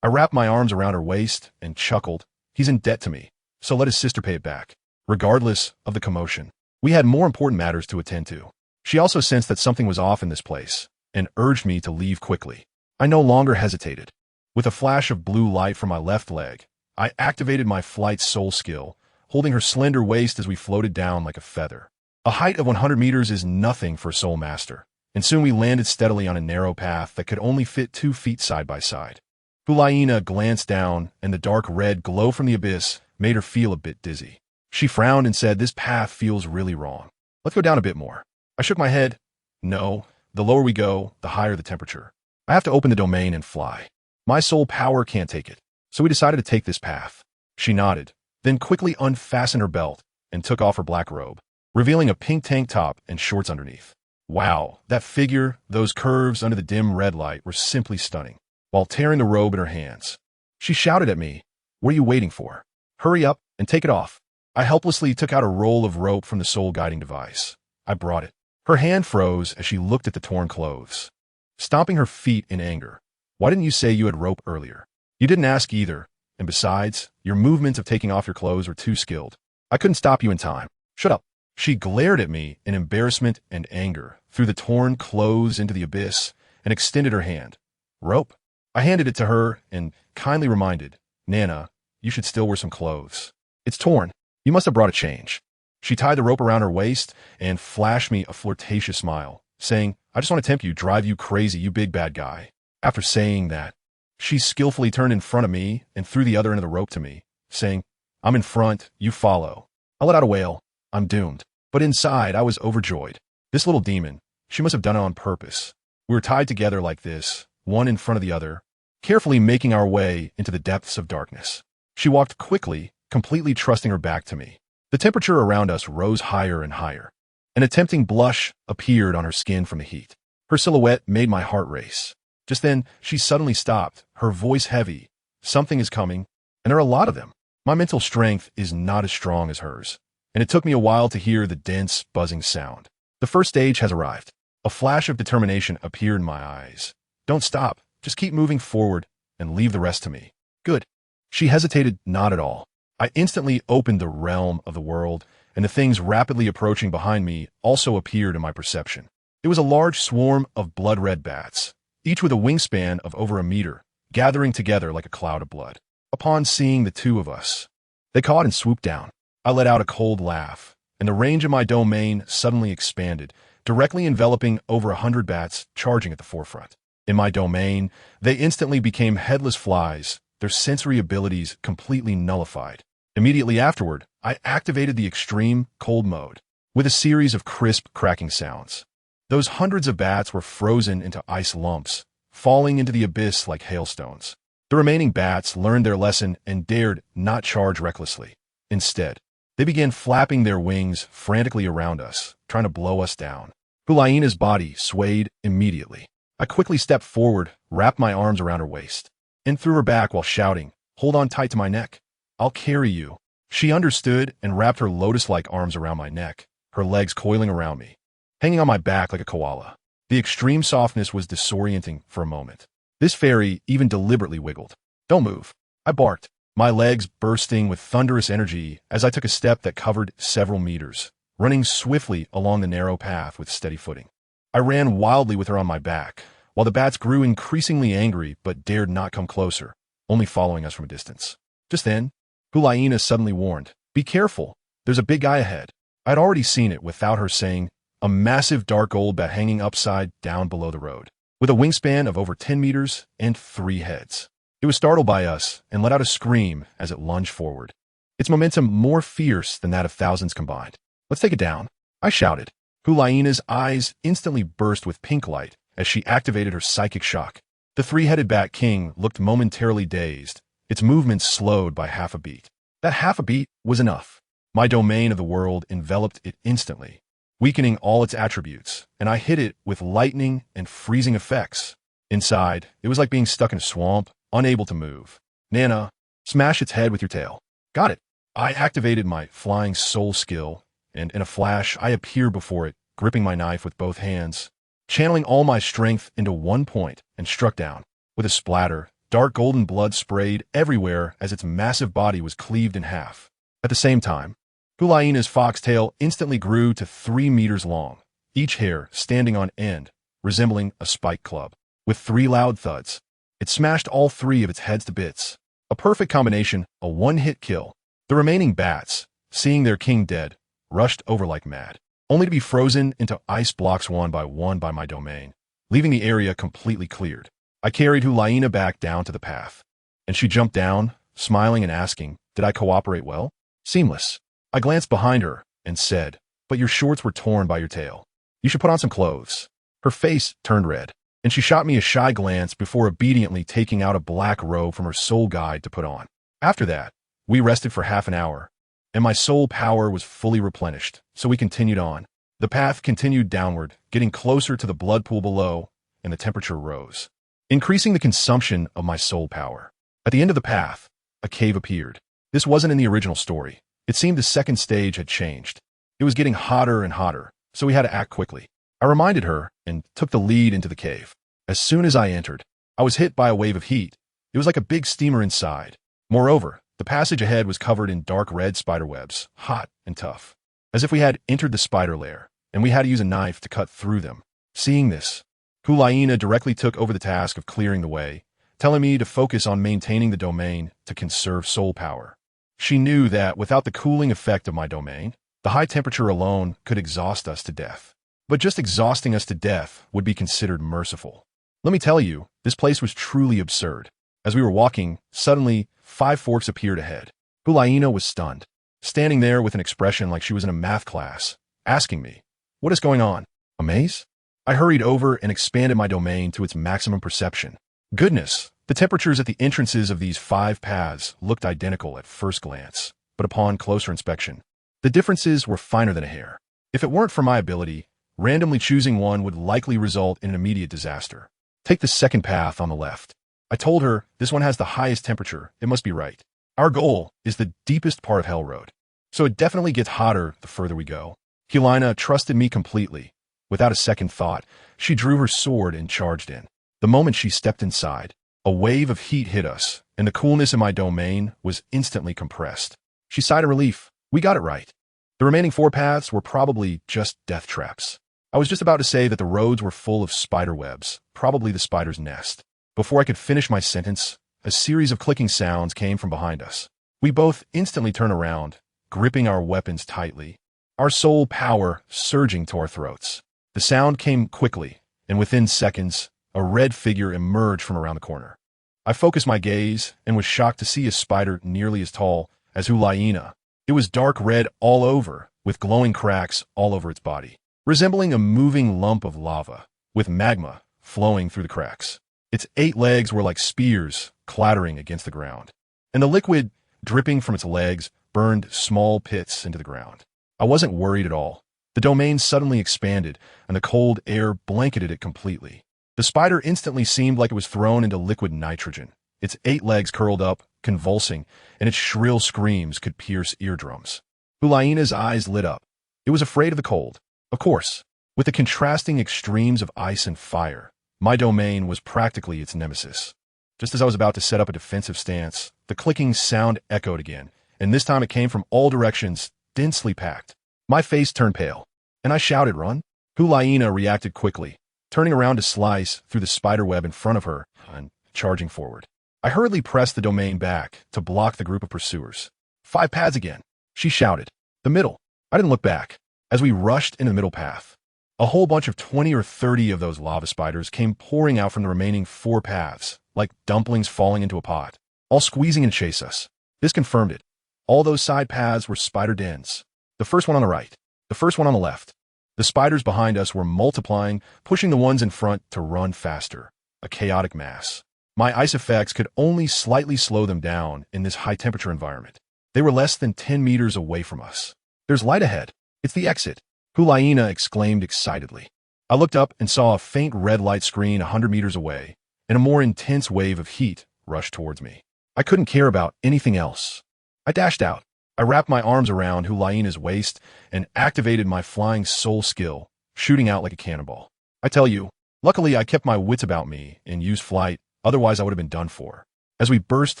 I wrapped my arms around her waist and chuckled. He's in debt to me, so let his sister pay it back. Regardless of the commotion, we had more important matters to attend to. She also sensed that something was off in this place and urged me to leave quickly. I no longer hesitated. With a flash of blue light from my left leg, I activated my flight soul skill, holding her slender waist as we floated down like a feather. A height of 100 meters is nothing for a soul master, and soon we landed steadily on a narrow path that could only fit 2 feet side by side. Hulaina glanced down, and the dark red glow from the abyss made her feel a bit dizzy. She frowned and said, this path feels really wrong. Let's go down a bit more. I shook my head. No, the lower we go, the higher the temperature. I have to open the domain and fly. My soul power can't take it, so we decided to take this path. She nodded, then quickly unfastened her belt and took off her black robe, revealing a pink tank top and shorts underneath. Wow, that figure, those curves under the dim red light were simply stunning. While tearing the robe in her hands, she shouted at me, what are you waiting for? Hurry up and take it off. I helplessly took out a roll of rope from the soul guiding device. I brought it. Her hand froze as she looked at the torn clothes, stomping her feet in anger. Why didn't you say you had rope earlier? You didn't ask either, and besides, your movements of taking off your clothes were too skilled. I couldn't stop you in time. Shut up. She glared at me in embarrassment and anger, threw the torn clothes into the abyss, and extended her hand. Rope. I handed it to her and kindly reminded, Nana, you should still wear some clothes. It's torn. You must have brought a change. She tied the rope around her waist and flashed me a flirtatious smile, saying, I just want to tempt you, drive you crazy, you big bad guy. After saying that, she skillfully turned in front of me and threw the other end of the rope to me, saying, I'm in front, you follow. I let out a wail. I'm doomed. But inside, I was overjoyed. This little demon, she must have done it on purpose. We were tied together like this, one in front of the other, carefully making our way into the depths of darkness. She walked quickly, completely trusting her back to me. The temperature around us rose higher and higher. An tempting blush appeared on her skin from the heat. Her silhouette made my heart race. Just then, she suddenly stopped, her voice heavy. Something is coming, and there are a lot of them. My mental strength is not as strong as hers, and it took me a while to hear the dense, buzzing sound. The first stage has arrived. A flash of determination appeared in my eyes. Don't stop. Just keep moving forward and leave the rest to me. Good. She hesitated not at all. I instantly opened the realm of the world, and the things rapidly approaching behind me also appeared in my perception. It was a large swarm of blood-red bats, each with a wingspan of over a meter, gathering together like a cloud of blood. Upon seeing the two of us, they caught and swooped down. I let out a cold laugh, and the range of my domain suddenly expanded, directly enveloping over 100 bats charging at the forefront. In my domain, they instantly became headless flies, their sensory abilities completely nullified. Immediately afterward, I activated the extreme cold mode, with a series of crisp cracking sounds. Those hundreds of bats were frozen into ice lumps, falling into the abyss like hailstones. The remaining bats learned their lesson and dared not charge recklessly. Instead, they began flapping their wings frantically around us, trying to blow us down. Hulaina's body swayed immediately. I quickly stepped forward, wrapped my arms around her waist, and threw her back while shouting, Hold on tight to my neck. I'll carry you. She understood and wrapped her lotus-like arms around my neck, her legs coiling around me, hanging on my back like a koala. The extreme softness was disorienting for a moment. This fairy even deliberately wiggled. Don't move. I barked, my legs bursting with thunderous energy as I took a step that covered several meters, running swiftly along the narrow path with steady footing. I ran wildly with her on my back, while the bats grew increasingly angry but dared not come closer, only following us from a distance. Just then, Hulaina suddenly warned, Be careful, there's a big guy ahead. I'd already seen it without her saying, a massive dark gold bat hanging upside down below the road, with a wingspan of over 10 meters and 3 heads. It was startled by us and let out a scream as it lunged forward, its momentum more fierce than that of thousands combined. Let's take it down, I shouted. Hulaina's eyes instantly burst with pink light as she activated her psychic shock. The 3-headed bat king looked momentarily dazed, its movements slowed by half a beat. That half a beat was enough. My domain of the world enveloped it instantly, weakening all its attributes, and I hit it with lightning and freezing effects. Inside, it was like being stuck in a swamp, unable to move. Nana, smash its head with your tail. Got it. I activated my flying soul skill, and in a flash, I appeared before it, gripping my knife with both hands, channeling all my strength into one point, and struck down. With a splatter, dark golden blood sprayed everywhere as its massive body was cleaved in half. At the same time, Hulaina's foxtail instantly grew to 3 meters long, each hair standing on end, resembling a spike club. With 3 loud thuds, it smashed all 3 of its heads to bits. A perfect combination, a one-hit kill. The remaining bats, seeing their king dead, rushed over like mad, only to be frozen into ice blocks one by my domain, leaving the area completely cleared. I carried Hulaina back down to the path, and she jumped down, smiling and asking, Did I cooperate well? Seamless. I glanced behind her and said, But your shorts were torn by your tail. You should put on some clothes. Her face turned red, and she shot me a shy glance before obediently taking out a black robe from her soul guide to put on. After that, we rested for half an hour, and my soul power was fully replenished, so we continued on. The path continued downward, getting closer to the blood pool below, and the temperature rose, increasing the consumption of my soul power. At the end of the path, a cave appeared. This wasn't in the original story. It seemed the second stage had changed. It was getting hotter and hotter, so we had to act quickly. I reminded her and took the lead into the cave. As soon as I entered, I was hit by a wave of heat. It was like a big steamer inside. Moreover, the passage ahead was covered in dark red spider webs, hot and tough, as if we had entered the spider lair, and we had to use a knife to cut through them. Seeing this, Hulaina directly took over the task of clearing the way, telling me to focus on maintaining the domain to conserve soul power. She knew that without the cooling effect of my domain, the high temperature alone could exhaust us to death. But just exhausting us to death would be considered merciful. Let me tell you, this place was truly absurd. As we were walking, suddenly, 5 forks appeared ahead. Hulaina was stunned, standing there with an expression like she was in a math class, asking me, "What is going on? A maze?" I hurried over and expanded my domain to its maximum perception. Goodness, the temperatures at the entrances of these 5 paths looked identical at first glance, but upon closer inspection, the differences were finer than a hair. If it weren't for my ability, randomly choosing one would likely result in an immediate disaster. Take the second path on the left. I told her, this one has the highest temperature, it must be right. Our goal is the deepest part of Hell Road, so it definitely gets hotter the further we go. Hulaina trusted me completely. Without a second thought, she drew her sword and charged in. The moment she stepped inside, a wave of heat hit us, and the coolness in my domain was instantly compressed. She sighed in relief. We got it right. The remaining 4 paths were probably just death traps. I was just about to say that the roads were full of spider webs, probably the spider's nest. Before I could finish my sentence, a series of clicking sounds came from behind us. We both instantly turned around, gripping our weapons tightly, our soul power surging to our throats. The sound came quickly, and within seconds, a red figure emerged from around the corner. I focused my gaze and was shocked to see a spider nearly as tall as Hulaina. It was dark red all over, with glowing cracks all over its body, resembling a moving lump of lava, with magma flowing through the cracks. Its 8 legs were like spears clattering against the ground, and the liquid dripping from its legs burned small pits into the ground. I wasn't worried at all. The domain suddenly expanded, and the cold air blanketed it completely. The spider instantly seemed like it was thrown into liquid nitrogen. Its 8 legs curled up, convulsing, and its shrill screams could pierce eardrums. Hulaina's eyes lit up. It was afraid of the cold. Of course, with the contrasting extremes of ice and fire, my domain was practically its nemesis. Just as I was about to set up a defensive stance, the clicking sound echoed again, and this time it came from all directions, densely packed. My face turned pale, and I shouted, "Run!" Hulaina reacted quickly, turning around to slice through the spider web in front of her and charging forward. I hurriedly pressed the domain back to block the group of pursuers. 5 paths again, she shouted. The middle. I didn't look back. As we rushed into the middle path, a whole bunch of 20 or 30 of those lava spiders came pouring out from the remaining 4 paths, like dumplings falling into a pot, all squeezing in to chase us. This confirmed it. All those side paths were spider dens. The first one on the right, the first one on the left. The spiders behind us were multiplying, pushing the ones in front to run faster, a chaotic mass. My ice effects could only slightly slow them down in this high-temperature environment. They were less than 10 meters away from us. There's light ahead. It's the exit, Hulaina exclaimed excitedly. I looked up and saw a faint red light screen 100 meters away, and a more intense wave of heat rushed towards me. I couldn't care about anything else. I dashed out. I wrapped my arms around Hulaina's waist and activated my flying soul skill, shooting out like a cannonball. I tell you, luckily I kept my wits about me and used flight, otherwise I would have been done for. As we burst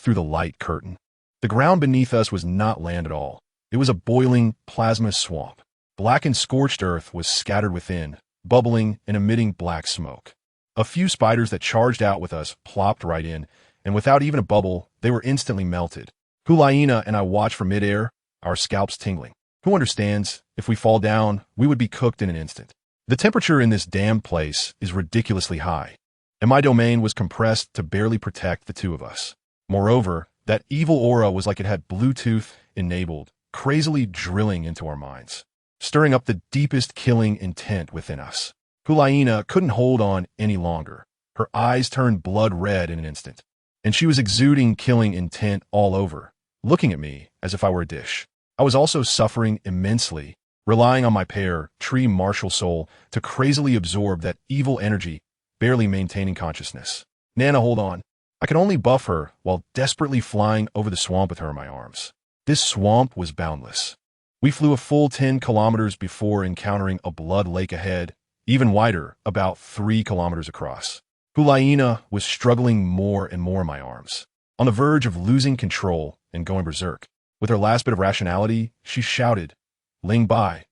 through the light curtain, the ground beneath us was not land at all. It was a boiling plasma swamp. Blackened scorched earth was scattered within, bubbling and emitting black smoke. A few spiders that charged out with us plopped right in, and without even a bubble, they were instantly melted. Hulaina and I watched from midair, our scalps tingling. Who understands? If we fall down, we would be cooked in an instant. The temperature in this damned place is ridiculously high, and my domain was compressed to barely protect the 2 of us. Moreover, that evil aura was like it had Bluetooth enabled, crazily drilling into our minds, stirring up the deepest killing intent within us. Hulaina couldn't hold on any longer. Her eyes turned blood red in an instant, and she was exuding killing intent all over, looking at me as if I were a dish. I was also suffering immensely, relying on my pair, tree martial soul, to crazily absorb that evil energy, barely maintaining consciousness. Nana, hold on. I could only buff her while desperately flying over the swamp with her in my arms. This swamp was boundless. We flew a full 10 kilometers before encountering a blood lake ahead, even wider, about 3 kilometers across. Hulaina was struggling more and more in my arms, on the verge of losing control and going berserk. With her last bit of rationality, she shouted, "Ling Bai,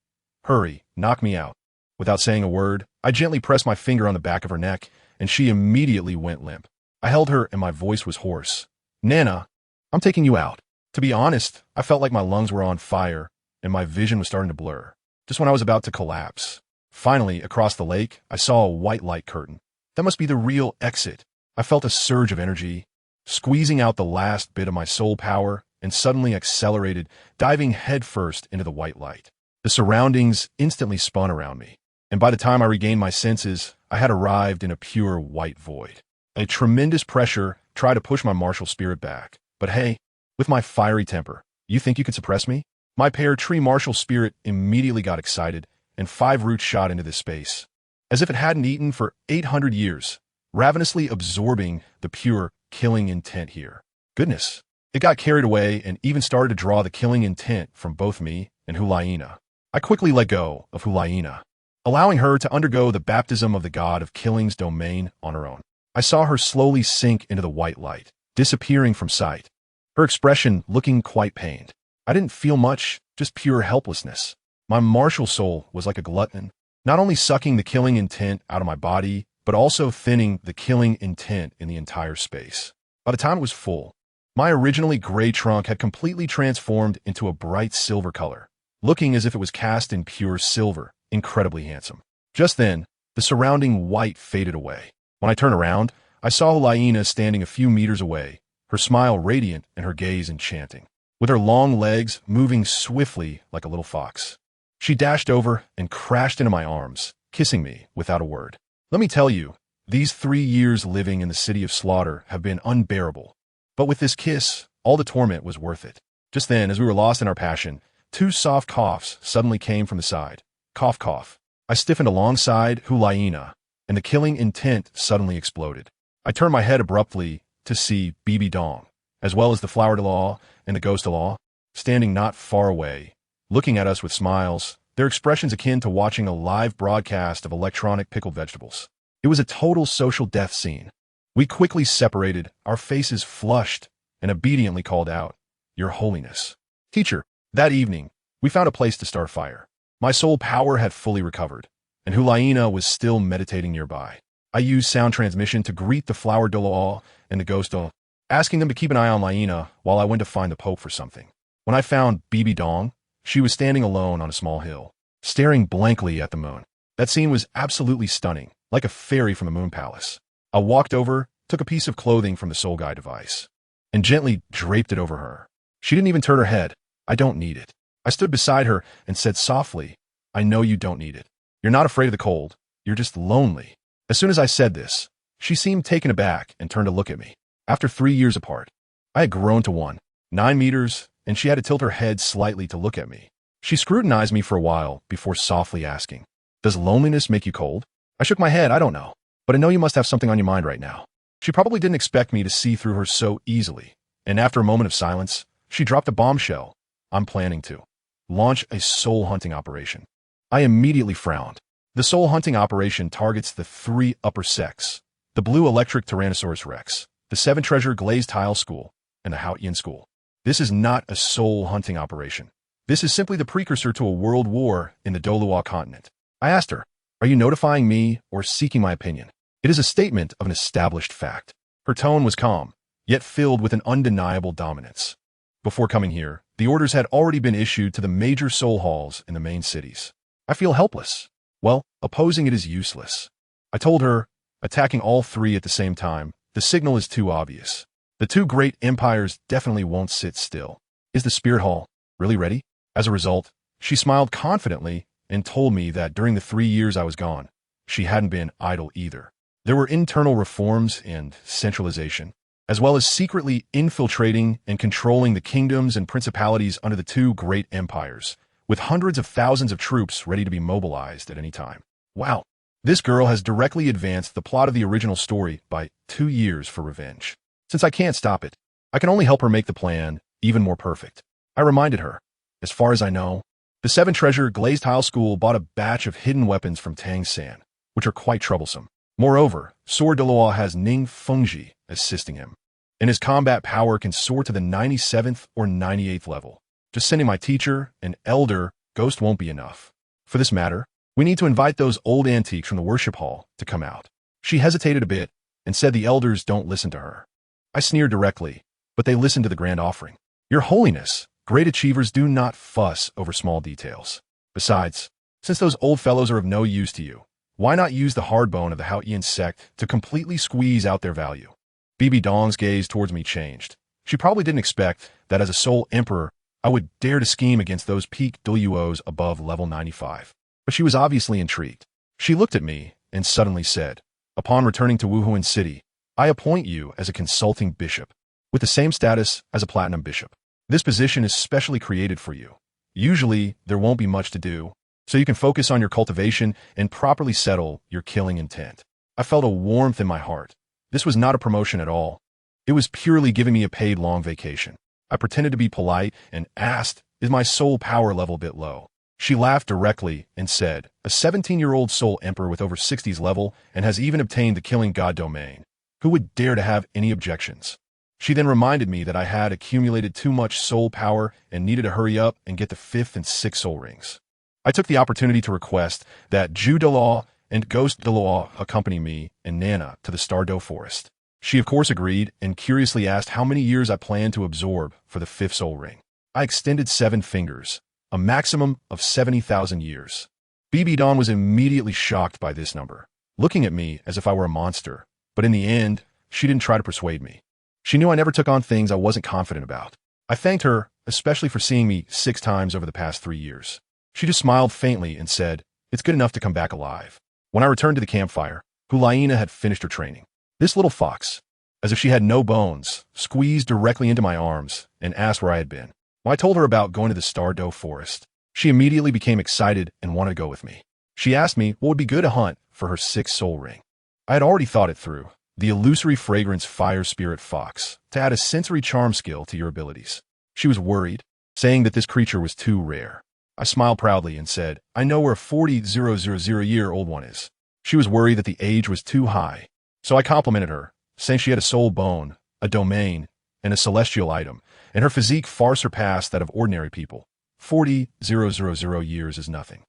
hurry, knock me out." Without saying a word, I gently pressed my finger on the back of her neck, and she immediately went limp. I held her, and my voice was hoarse. "Nana, I'm taking you out." To be honest, I felt like my lungs were on fire, and my vision was starting to blur, just when I was about to collapse. Finally, across the lake, I saw a white light curtain. That must be the real exit. I felt a surge of energy, squeezing out the last bit of my soul power, and suddenly accelerated, diving headfirst into the white light. The surroundings instantly spun around me, and by the time I regained my senses, I had arrived in a pure white void. A tremendous pressure tried to push my martial spirit back, but hey, with my fiery temper, you think you could suppress me? My pear tree martial spirit immediately got excited, and 5 roots shot into this space, as if it hadn't eaten for 800 years, ravenously absorbing the pure killing intent here. Goodness, it got carried away and even started to draw the killing intent from both me and Hulaina. I quickly let go of Hulaina, allowing her to undergo the baptism of the god of killing's domain on her own. I saw her slowly sink into the white light, disappearing from sight, her expression looking quite pained. I didn't feel much, just pure helplessness. My martial soul was like a glutton, not only sucking the killing intent out of my body, but also thinning the killing intent in the entire space. By the time it was full, my originally gray trunk had completely transformed into a bright silver color, looking as if it was cast in pure silver, incredibly handsome. Just then, the surrounding white faded away. When I turned around, I saw Hulaina standing a few meters away, her smile radiant and her gaze enchanting, with her long legs moving swiftly like a little fox. She dashed over and crashed into my arms, kissing me without a word. Let me tell you, these 3 years living in the city of slaughter have been unbearable. But with this kiss, all the torment was worth it. Just then, as we were lost in our passion, 2 soft coughs suddenly came from the side. Cough, cough. I stiffened alongside Hulaina, and the killing intent suddenly exploded. I turned my head abruptly to see Bibi Dong, as well as the Flower-de-Law and the Ghost-de-Law, standing not far away, looking at us with smiles, their expressions akin to watching a live broadcast of electronic pickled vegetables. It was a total social death scene. We quickly separated, our faces flushed, and obediently called out, "Your Holiness." "Teacher," that evening, we found a place to start fire. My soul power had fully recovered, and Hulaina was still meditating nearby. I used sound transmission to greet the Flower-de-Law and the Ghost-de-Law, asking them to keep an eye on Laina while I went to find the Pope for something. When I found Bibi Dong, she was standing alone on a small hill, staring blankly at the moon. That scene was absolutely stunning, like a fairy from the Moon Palace. I walked over, took a piece of clothing from the Soul Guide device, and gently draped it over her. She didn't even turn her head. "I don't need it." I stood beside her and said softly, "I know you don't need it. You're not afraid of the cold. You're just lonely." As soon as I said this, she seemed taken aback and turned to look at me. After 3 years apart, I had grown to 9 meters, and she had to tilt her head slightly to look at me. She scrutinized me for a while before softly asking, "Does loneliness make you cold?" I shook my head. "I don't know, but I know you must have something on your mind right now." She probably didn't expect me to see through her so easily, and after a moment of silence, she dropped a bombshell. "I'm planning to launch a soul hunting operation." I immediately frowned. The soul hunting operation targets the 3 upper sects, the Blue Electric Tyrannosaurus Rex, the 7 Treasure Glazed Tile School, and the Haotian School. This is not a soul hunting operation. This is simply the precursor to a world war in the Dolua continent. I asked her, "Are you notifying me or seeking my opinion?" It is a statement of an established fact. Her tone was calm, yet filled with an undeniable dominance. Before coming here, the orders had already been issued to the major soul halls in the main cities. I feel helpless. Well, opposing it is useless. I told her, attacking all 3 at the same time, the signal is too obvious. The 2 great empires definitely won't sit still. Is the Spirit Hall really ready? As a result, she smiled confidently and told me that during the 3 years I was gone, she hadn't been idle either. There were internal reforms and centralization, as well as secretly infiltrating and controlling the kingdoms and principalities under the 2 great empires, with hundreds of thousands of troops ready to be mobilized at any time. Wow, this girl has directly advanced the plot of the original story by 2 years for revenge. Since I can't stop it, I can only help her make the plan even more perfect. I reminded her, as far as I know, the 7 Treasure Glazed Tile School bought a batch of hidden weapons from Tang San, which are quite troublesome. Moreover, Sword Deloa has Ning Fengji assisting him, and his combat power can soar to the 97th or 98th level. Just sending my teacher, an elder, ghost won't be enough. For this matter, We need to invite those old antiques from the worship hall to come out. She hesitated a bit and said the elders don't listen to her. I sneered directly, but they listened to the grand offering. Your Holiness, great achievers do not fuss over small details. Besides, since those old fellows are of no use to you, why not use the hard bone of the Haotian sect to completely squeeze out their value? Bibi Dong's gaze towards me changed. She probably didn't expect that as a sole emperor, I would dare to scheme against those peak Duos above level 95. But she was obviously intrigued. She looked at me and suddenly said, upon returning to Wuhuan City, I appoint you as a consulting bishop, with the same status as a platinum bishop. This position is specially created for you. Usually, there won't be much to do, so you can focus on your cultivation and properly settle your killing intent. I felt a warmth in my heart. This was not a promotion at all. It was purely giving me a paid long vacation. I pretended to be polite and asked, is my soul power level a bit low? She laughed directly and said, a 17-year-old soul emperor with over 60s level and has even obtained the killing god domain. Who would dare to have any objections? She then reminded me that I had accumulated too much soul power and needed to hurry up and get the 5th and 6th soul rings. I took the opportunity to request that Ju Delaw and Ghost Delaw accompany me and Nana to the Stardow Forest. She of course agreed and curiously asked how many years I planned to absorb for the 5th soul ring. I extended 7 fingers, a maximum of 70,000 years. Bibi Don was immediately shocked by this number, looking at me as if I were a monster, but in the end, she didn't try to persuade me. She knew I never took on things I wasn't confident about. I thanked her, especially for seeing me 6 times over the past 3 years. She just smiled faintly and said, it's good enough to come back alive. When I returned to the campfire, Hulaina had finished her training. This little fox, as if she had no bones, squeezed directly into my arms and asked where I had been. When I told her about going to the Stardow Forest, she immediately became excited and wanted to go with me. She asked me what would be good to hunt for her 6th soul ring. I had already thought it through. The illusory fragrance fire spirit fox, to add a sensory charm skill to your abilities. She was worried, saying that this creature was too rare. I smiled proudly and said, I know where a 40,000-year-old one is. She was worried that the age was too high, so I complimented her, saying she had a soul bone, a domain, and a celestial item, and her physique far surpassed that of ordinary people. 40,000 years is nothing.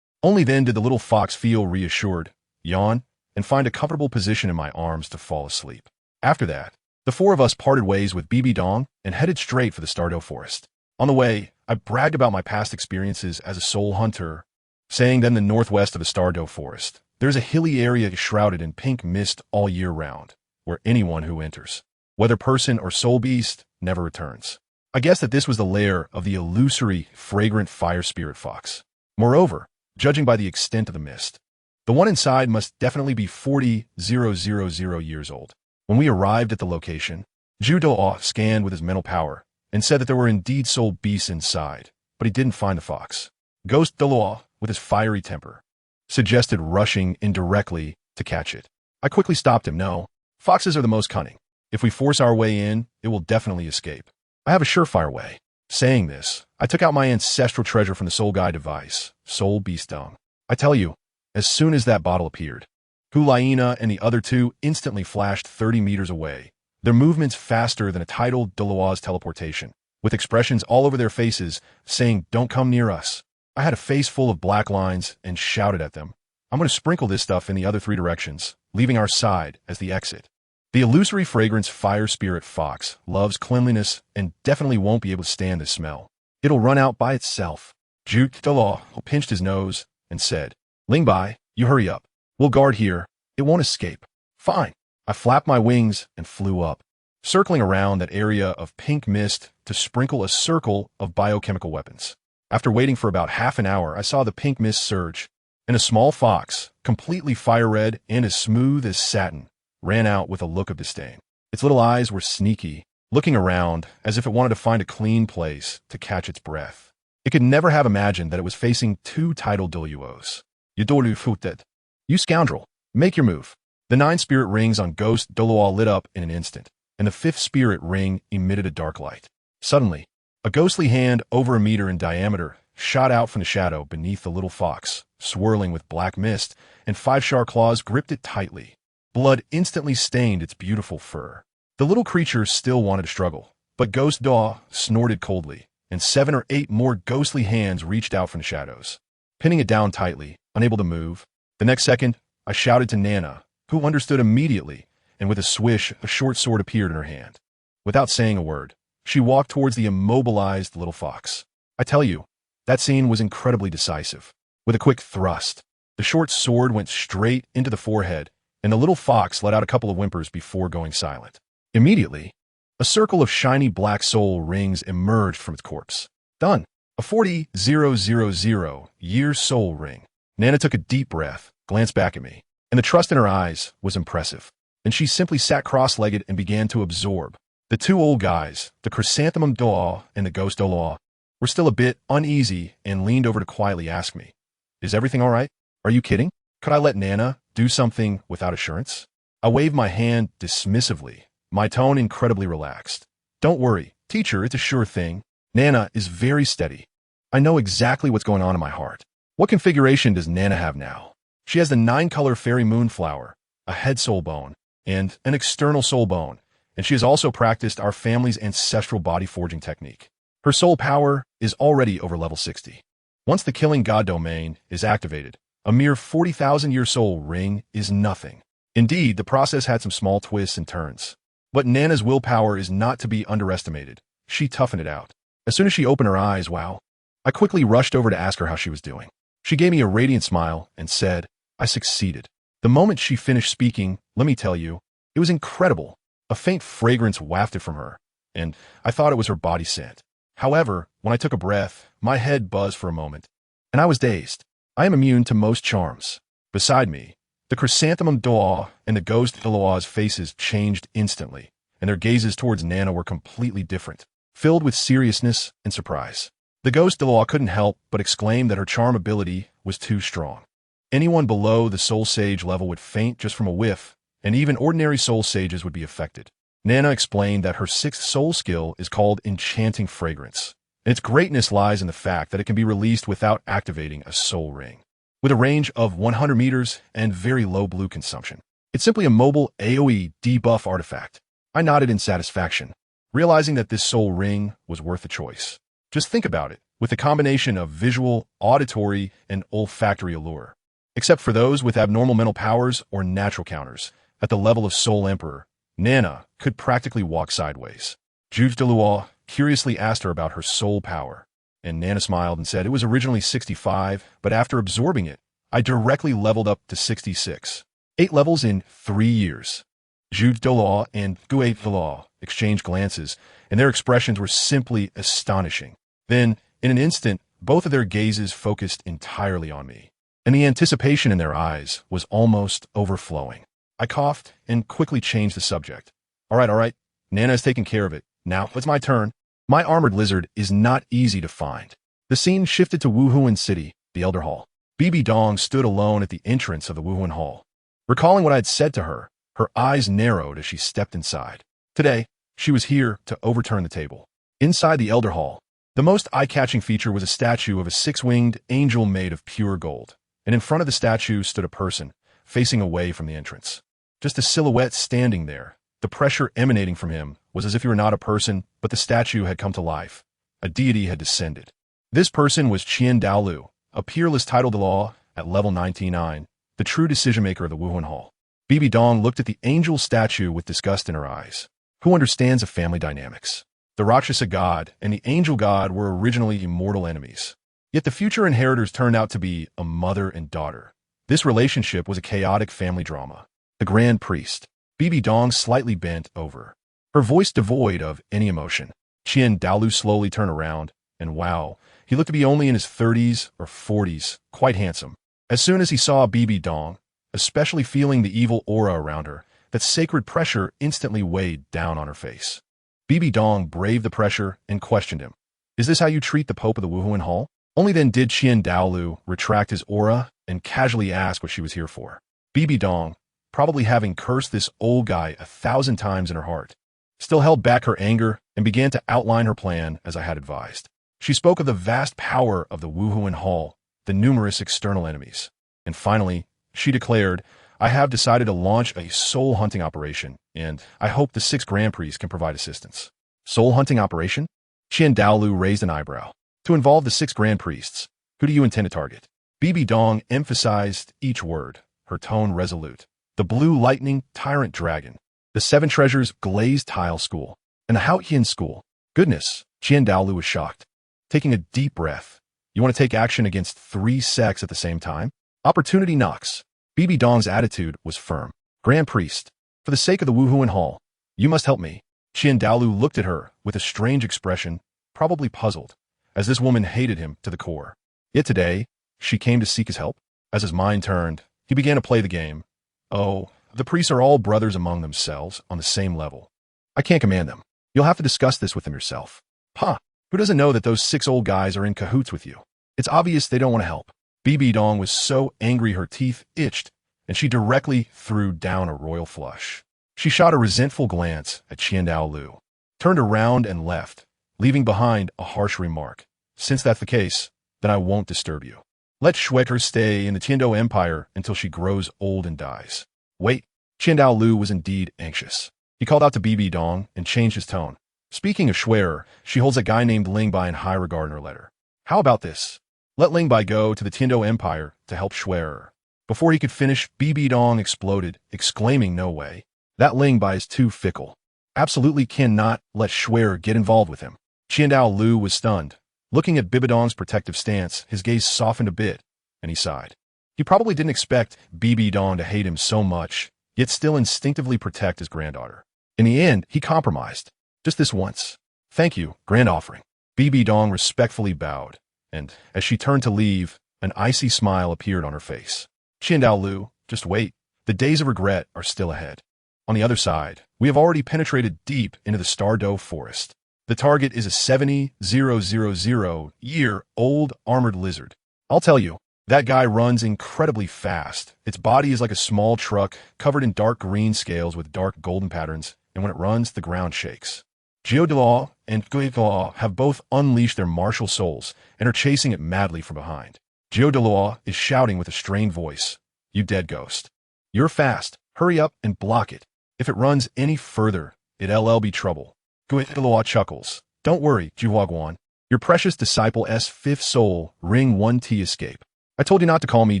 Only then did the little fox feel reassured, yawn, and find a comfortable position in my arms to fall asleep. After that, the 4 of us parted ways with Bibi Dong and headed straight for the Stardow Forest. On the way, I bragged about my past experiences as a soul hunter, saying that in the northwest of the Stardow Forest, there's a hilly area shrouded in pink mist all year round, where anyone who enters, whether person or soul beast, never returns. I guessed that this was the lair of the illusory, fragrant fire spirit fox. Moreover, judging by the extent of the mist, the one inside must definitely be 40,000 years old. When we arrived at the location, Ju Do scanned with his mental power and said that there were indeed soul beasts inside, but he didn't find the fox. Ghost Delois, with his fiery temper, suggested rushing indirectly to catch it. I quickly stopped him. No, foxes are the most cunning. If we force our way in, it will definitely escape. I have a surefire way. Saying this, I took out my ancestral treasure from the Soul Guide device, Soul Beast Dung. I tell you, as soon as that bottle appeared, Hulaina and the other 2 instantly flashed 30 meters away, their movements faster than a tidal Delois teleportation, with expressions all over their faces saying, don't come near us. I had a face full of black lines and shouted at them, I'm going to sprinkle this stuff in the other 3 directions, leaving our side as the exit. The illusory fragrance fire spirit fox loves cleanliness and definitely won't be able to stand the smell. It'll run out by itself. Ju Delaw pinched his nose and said, Lingbai, you hurry up. We'll guard here. It won't escape. Fine. I flapped my wings and flew up, circling around that area of pink mist to sprinkle a circle of biochemical weapons. After waiting for about half an hour, I saw the pink mist surge, and a small fox, completely fire red and as smooth as satin, ran out with a look of disdain. Its little eyes were sneaky, looking around as if it wanted to find a clean place to catch its breath. It could never have imagined that it was facing 2 tidal Deluos. Yodolu Futet. You scoundrel, make your move. The 9 spirit rings on Ghost Doloa lit up in an instant, and the 5th spirit ring emitted a dark light. Suddenly, a ghostly hand over a meter in diameter shot out from the shadow beneath the little fox, swirling with black mist, and 5 sharp claws gripped it tightly. Blood instantly stained its beautiful fur. The little creature still wanted to struggle, but Ghost Daw snorted coldly, and 7 or 8 more ghostly hands reached out from the shadows. Pinning it down tightly, unable to move. The next second, I shouted to Nana, who understood immediately, and with a swish, a short sword appeared in her hand. Without saying a word, she walked towards the immobilized little fox. I tell you, that scene was incredibly decisive. With a quick thrust, the short sword went straight into the forehead, and the little fox let out a couple of whimpers before going silent. Immediately, a circle of shiny black soul rings emerged from its corpse. Done. A 40,000 years soul ring. Nana took a deep breath, glanced back at me, and the trust in her eyes was impressive. And she simply sat cross-legged and began to absorb. The two old guys, the chrysanthemum Dolaw and the ghost Dolaw, were still a bit uneasy and leaned over to quietly ask me, "Is everything all right? Are you kidding? Could I let Nana do something without assurance?" I waved my hand dismissively, my tone incredibly relaxed. "Don't worry, teacher, it's a sure thing. Nana is very steady. I know exactly what's going on in my heart." What configuration does Nana have now? She has the 9-color fairy moonflower, a head soul bone, and an external soul bone, and she has also practiced our family's ancestral body forging technique. Her soul power is already over level 60. Once the killing god domain is activated, a mere 40,000-year soul ring is nothing. Indeed, the process had some small twists and turns. But Nana's willpower is not to be underestimated. She toughened it out. As soon as she opened her eyes, wow, I quickly rushed over to ask her how she was doing. She gave me a radiant smile and said, "I succeeded." The moment she finished speaking, let me tell you, it was incredible. A faint fragrance wafted from her, and I thought it was her body scent. However, when I took a breath, my head buzzed for a moment, and I was dazed. I am immune to most charms. Beside me, the chrysanthemum Dolaw and the ghost Dolaw's faces changed instantly, and their gazes towards Nana were completely different, filled with seriousness and surprise. The ghost Dolaw couldn't help but exclaim that her charm ability was too strong. Anyone below the soul sage level would faint just from a whiff, and even ordinary soul sages would be affected. Nana explained that her 6th soul skill is called Enchanting Fragrance, and its greatness lies in the fact that it can be released without activating a soul ring. With a range of 100 meters and very low blue consumption. It's simply a mobile AoE debuff artifact. I nodded in satisfaction, realizing that this soul ring was worth the choice. Just think about it, with the combination of visual, auditory, and olfactory allure. Except for those with abnormal mental powers or natural counters, at the level of Soul Emperor, Nana could practically walk sideways. Juge de Lois curiously asked her about her soul power, and Nana smiled and said it was originally 65, but after absorbing it, I directly leveled up to 66. 8 levels in 3 years. Juge de Lois and Guay de Lois exchanged glances, and their expressions were simply astonishing. Then, in an instant, both of their gazes focused entirely on me, and the anticipation in their eyes was almost overflowing. I coughed and quickly changed the subject. All right. Nana has taken care of it. Now, it's my turn. My armored lizard is not easy to find. The scene shifted to Wuhuan City, the Elder Hall. Bibi Dong stood alone at the entrance of the Wuhuan Hall. Recalling what I had said to her, her eyes narrowed as she stepped inside. Today, she was here to overturn the table. Inside the Elder Hall, the most eye-catching feature was a statue of a 6-winged angel made of pure gold, and in front of the statue stood a person, facing away from the entrance. Just a silhouette standing there. The pressure emanating from him was as if he were not a person, but the statue had come to life. A deity had descended. This person was Qian Daolu, a peerless title de law at level 99, the true decision-maker of the Wuhuan Hall. Bibi Dong looked at the angel statue with disgust in her eyes. Who understands the family dynamics? The Rakshasa god and the angel god were originally immortal enemies. Yet the future inheritors turned out to be a mother and daughter. This relationship was a chaotic family drama. The Grand Priest. Bibi Dong slightly bent over, her voice devoid of any emotion. Qian Daolu slowly turned around, and wow, he looked to be only in his 30s or 40s, quite handsome. As soon as he saw Bibi Dong, especially feeling the evil aura around her, that sacred pressure instantly weighed down on her face. Bibi Dong braved the pressure and questioned him. Is this how you treat the Pope of the Wuhuan Hall? Only then did Qian Daolu retract his aura and casually ask what she was here for. Bibi Dong, probably having cursed this old guy 1,000 times in her heart, still held back her anger and began to outline her plan as I had advised. She spoke of the vast power of the Wuhuan Hall, the numerous external enemies. And finally, she declared, I have decided to launch a soul hunting operation, and I hope the 6 Grand Priests can provide assistance. Soul hunting operation? Qian Daolu raised an eyebrow. To involve the 6 Grand Priests, who do you intend to target? Bibi Dong emphasized each word, her tone resolute. The blue lightning tyrant dragon, the seven treasures glazed tile school, and the Haotian school. Goodness, Qian Daolu was shocked. Taking a deep breath. You want to take action against 3 sects at the same time? Opportunity knocks. Bibi Dong's attitude was firm. Grand Priest, for the sake of the Wuhuan Hall, you must help me. Qian Daolu looked at her with a strange expression, probably puzzled, as this woman hated him to the core. Yet today, she came to seek his help. As his mind turned, he began to play the game. Oh, the priests are all brothers among themselves, on the same level. I can't command them. You'll have to discuss this with them yourself. Huh, who doesn't know that those 6 old guys are in cahoots with you? It's obvious they don't want to help. Bibi Dong was so angry her teeth itched, and she directly threw down a royal flush. She shot a resentful glance at Qian Daolu, turned around and left, leaving behind a harsh remark. Since that's the case, then I won't disturb you. Let Shueker stay in the Tiando Empire until she grows old and dies. Wait, Qian Daolu was indeed anxious. He called out to Bibi Dong and changed his tone. Speaking of Shuerer, she holds a guy named Ling Bai in high regard in her letter. How about this? Let Ling Bai go to the Tiando Empire to help Shuerer. Before he could finish, Bibi Dong exploded, exclaiming, no way. That Ling Bai is too fickle. Absolutely cannot let Shuerer get involved with him. Qian Daolu was stunned. Looking at Bibi Dong's protective stance, his gaze softened a bit, and he sighed. He probably didn't expect Bibi Dong to hate him so much, yet still instinctively protect his granddaughter. In the end, he compromised. Just this once. Thank you, grand offering. Bibi Dong respectfully bowed, and as she turned to leave, an icy smile appeared on her face. Qian Daolu, just wait. The days of regret are still ahead. On the other side, we have already penetrated deep into the Stardow Forest. The target is a 70,000-year-old armored lizard. I'll tell you, that guy runs incredibly fast. Its body is like a small truck covered in dark green scales with dark golden patterns, and when it runs, the ground shakes. Geodelaw and Guidelaw have both unleashed their martial souls and are chasing it madly from behind. Geodelaw is shouting with a strained voice, "You dead ghost. You're fast. Hurry up and block it. If it runs any further, it'll be trouble." Guidelaw chuckles. "Don't worry, Jihuaguan. Your precious disciple-s fifth soul, ring 1T escape. I told you not to call me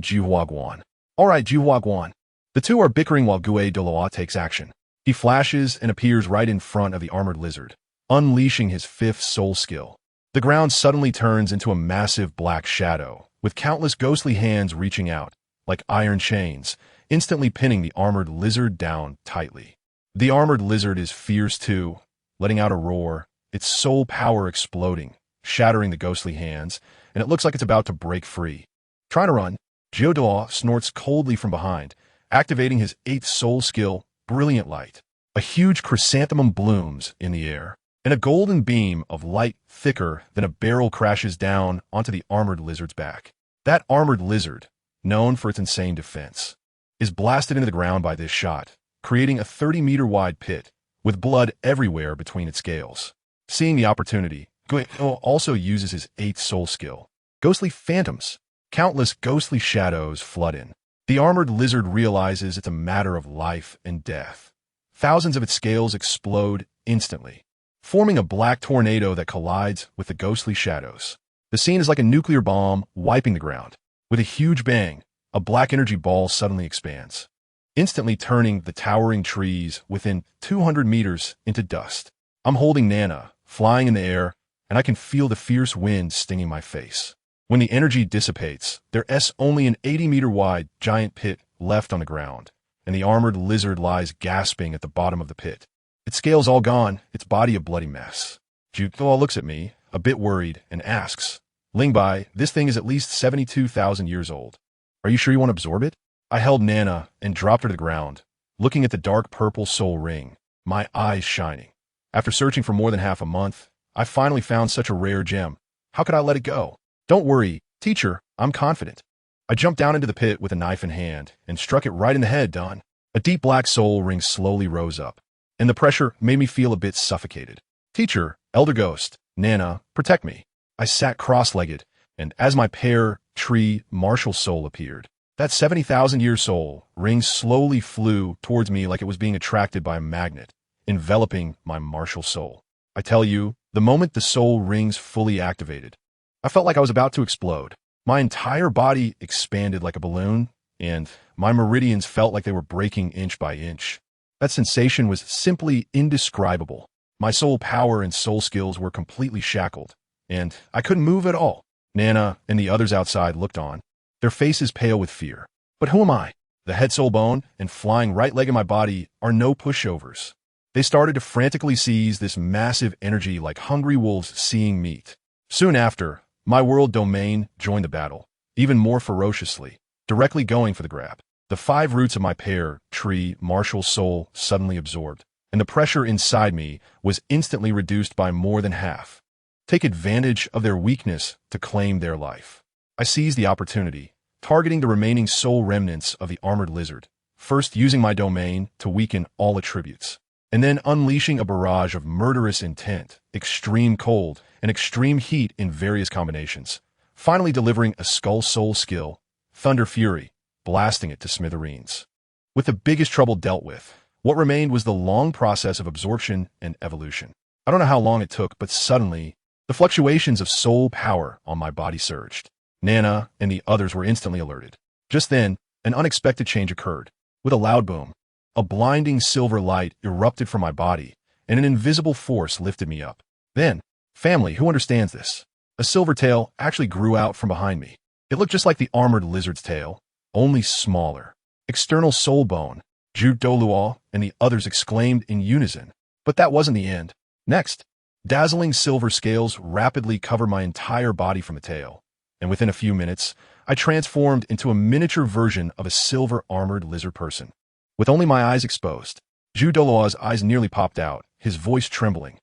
Jihuaguan. All right, Jihuaguan." The two are bickering while Guidelaw takes action. He flashes and appears right in front of the armored lizard, unleashing his 5th soul skill. The ground suddenly turns into a massive black shadow, with countless ghostly hands reaching out, like iron chains, instantly pinning the armored lizard down tightly. The armored lizard is fierce too, letting out a roar, its soul power exploding, shattering the ghostly hands, and it looks like it's about to break free. Trying to run, Geodelaw snorts coldly from behind, activating his 8th soul skill, Brilliant Light. A huge chrysanthemum blooms in the air, and a golden beam of light thicker than a barrel crashes down onto the armored lizard's back. That armored lizard, known for its insane defense, is blasted into the ground by this shot, creating a 30-meter-wide pit, with blood everywhere between its scales. Seeing the opportunity, Guidelaw also uses his 8th soul skill, Ghostly Phantoms. Countless ghostly shadows flood in. The armored lizard realizes it's a matter of life and death. Thousands of its scales explode instantly, forming a black tornado that collides with the ghostly shadows. The scene is like a nuclear bomb wiping the ground. With a huge bang, a black energy ball suddenly expands, instantly turning the towering trees within 200 meters into dust. I'm holding Nana, flying in the air, and I can feel the fierce wind stinging my face. When the energy dissipates, there's only an 80-meter-wide giant pit left on the ground, and the armored lizard lies gasping at the bottom of the pit. Its scales all gone, its body a bloody mess. Geodelaw looks at me, a bit worried, and asks, "Ling Bai, this thing is at least 72,000 years old. Are you sure you want to absorb it?" I held Nana and dropped her to the ground, looking at the dark purple soul ring, my eyes shining. After searching for more than half a month, I finally found such a rare gem. How could I let it go? "Don't worry, teacher, I'm confident." I jumped down into the pit with a knife in hand and struck it right in the head, Don. A deep black soul ring slowly rose up, and the pressure made me feel a bit suffocated. "Teacher, Elder Ghost, Nana, protect me." I sat cross-legged, and as my pear tree martial soul appeared, that 70,000-year soul ring slowly flew towards me like it was being attracted by a magnet, enveloping my martial soul. I tell you, the moment the soul rings fully activated, I felt like I was about to explode. My entire body expanded like a balloon, and my meridians felt like they were breaking inch by inch. That sensation was simply indescribable. My soul power and soul skills were completely shackled, and I couldn't move at all. Nana and the others outside looked on, their faces pale with fear. But who am I? The head soul bone and flying right leg in my body are no pushovers. They started to frantically seize this massive energy like hungry wolves seeing meat. Soon after, my world domain joined the battle, even more ferociously, directly going for the grab. The 5 roots of my pear tree martial soul suddenly absorbed, and the pressure inside me was instantly reduced by more than half. Take advantage of their weakness to claim their life. I seized the opportunity, targeting the remaining soul remnants of the armored lizard, first using my domain to weaken all attributes, and then unleashing a barrage of murderous intent, extreme cold, and extreme heat in various combinations, finally delivering a skull soul skill, Thunder Fury, blasting it to smithereens. With the biggest trouble dealt with, what remained was the long process of absorption and evolution. I don't know how long it took, but suddenly, the fluctuations of soul power on my body surged. Nana and the others were instantly alerted. Just then, an unexpected change occurred. With a loud boom, a blinding silver light erupted from my body, and an invisible force lifted me up. Then, family, who understands this? A silver tail actually grew out from behind me. It looked just like the armored lizard's tail, only smaller. External soul bone, Ju-Do-Luo and the others exclaimed in unison. But that wasn't the end. Next, dazzling silver scales rapidly covered my entire body from the tail, and within a few minutes, I transformed into a miniature version of a silver-armored lizard person. With only my eyes exposed, Ju-Do-Luo's eyes nearly popped out, his voice trembling.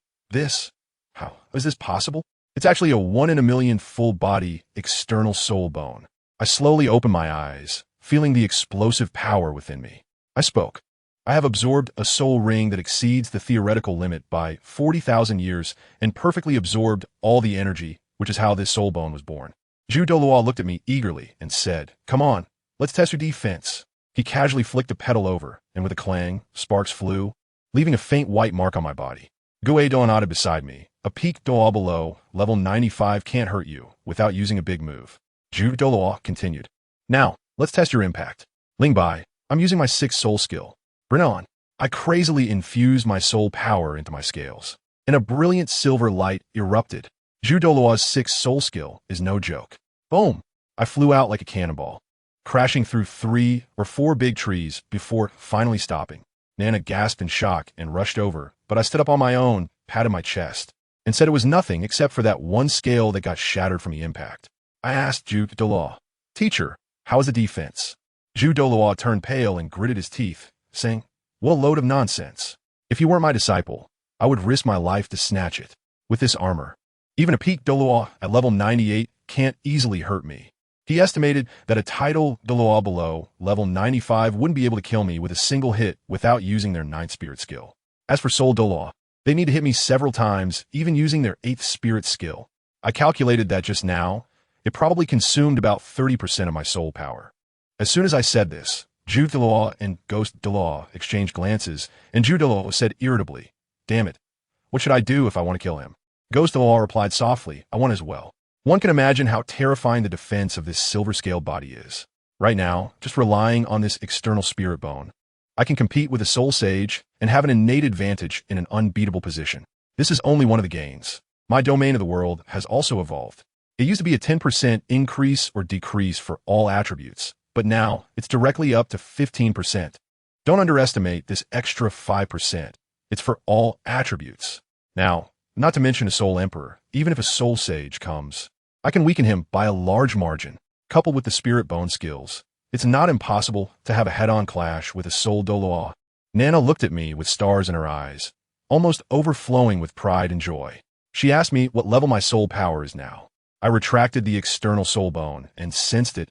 How is this possible? It's actually a 1 in a million full-body, external soul bone. I slowly opened my eyes, feeling the explosive power within me. I spoke. I have absorbed a soul ring that exceeds the theoretical limit by 40,000 years and perfectly absorbed all the energy, which is how this soul bone was born. Ju-Do-Luo looked at me eagerly and said, "Come on, let's test your defense." He casually flicked a petal over, and with a clang, sparks flew, leaving a faint white mark on my body. Guedou nodded beside me. A peak doa below, level 95 can't hurt you, without using a big move. Ju-Do-Luo continued. "Now, let's test your impact. Lingbai, I'm using my 6th soul skill. Bring on." I crazily infused my soul power into my scales, and a brilliant silver light erupted. Ju-Do-Luo's 6th soul skill is no joke. Boom! I flew out like a cannonball, crashing through 3 or 4 big trees before finally stopping. Nana gasped in shock and rushed over, but I stood up on my own, patted my chest, and said it was nothing except for that one scale that got shattered from the impact. I asked Ju-Do-Luo, "Teacher, how is the defense?" Ju-Do-Luo turned pale and gritted his teeth, saying, "What a load of nonsense. If you weren't my disciple, I would risk my life to snatch it. With this armor, even a peak Do-Luo at level 98 can't easily hurt me." He estimated that a title Do-Luo below level 95 wouldn't be able to kill me with a single hit without using their 9th spirit skill. As for Soul Do-Luo, they need to hit me several times, even using their 8th spirit skill. I calculated that just now, it probably consumed about 30% of my soul power. As soon as I said this, Ju-Do-Luo and Ghost Do-Luo exchanged glances, and Ju-Do-Luo said irritably, "Damn it, what should I do if I want to kill him?" Ghost Do-Luo replied softly, "I want as well." One can imagine how terrifying the defense of this silver-scaled body is. Right now, just relying on this external spirit bone, I can compete with a soul sage and have an innate advantage in an unbeatable position. This is only one of the gains. My domain of the world has also evolved. It used to be a 10% increase or decrease for all attributes, but now it's directly up to 15%. Don't underestimate this extra 5%. It's for all attributes. Now, not to mention a soul emperor, even if a soul sage comes, I can weaken him by a large margin. Coupled with the spirit bone skills, it's not impossible to have a head-on clash with a soul Do-Luo. Nana looked at me with stars in her eyes, almost overflowing with pride and joy. She asked me what level my soul power is now. I retracted the external soul bone and sensed it.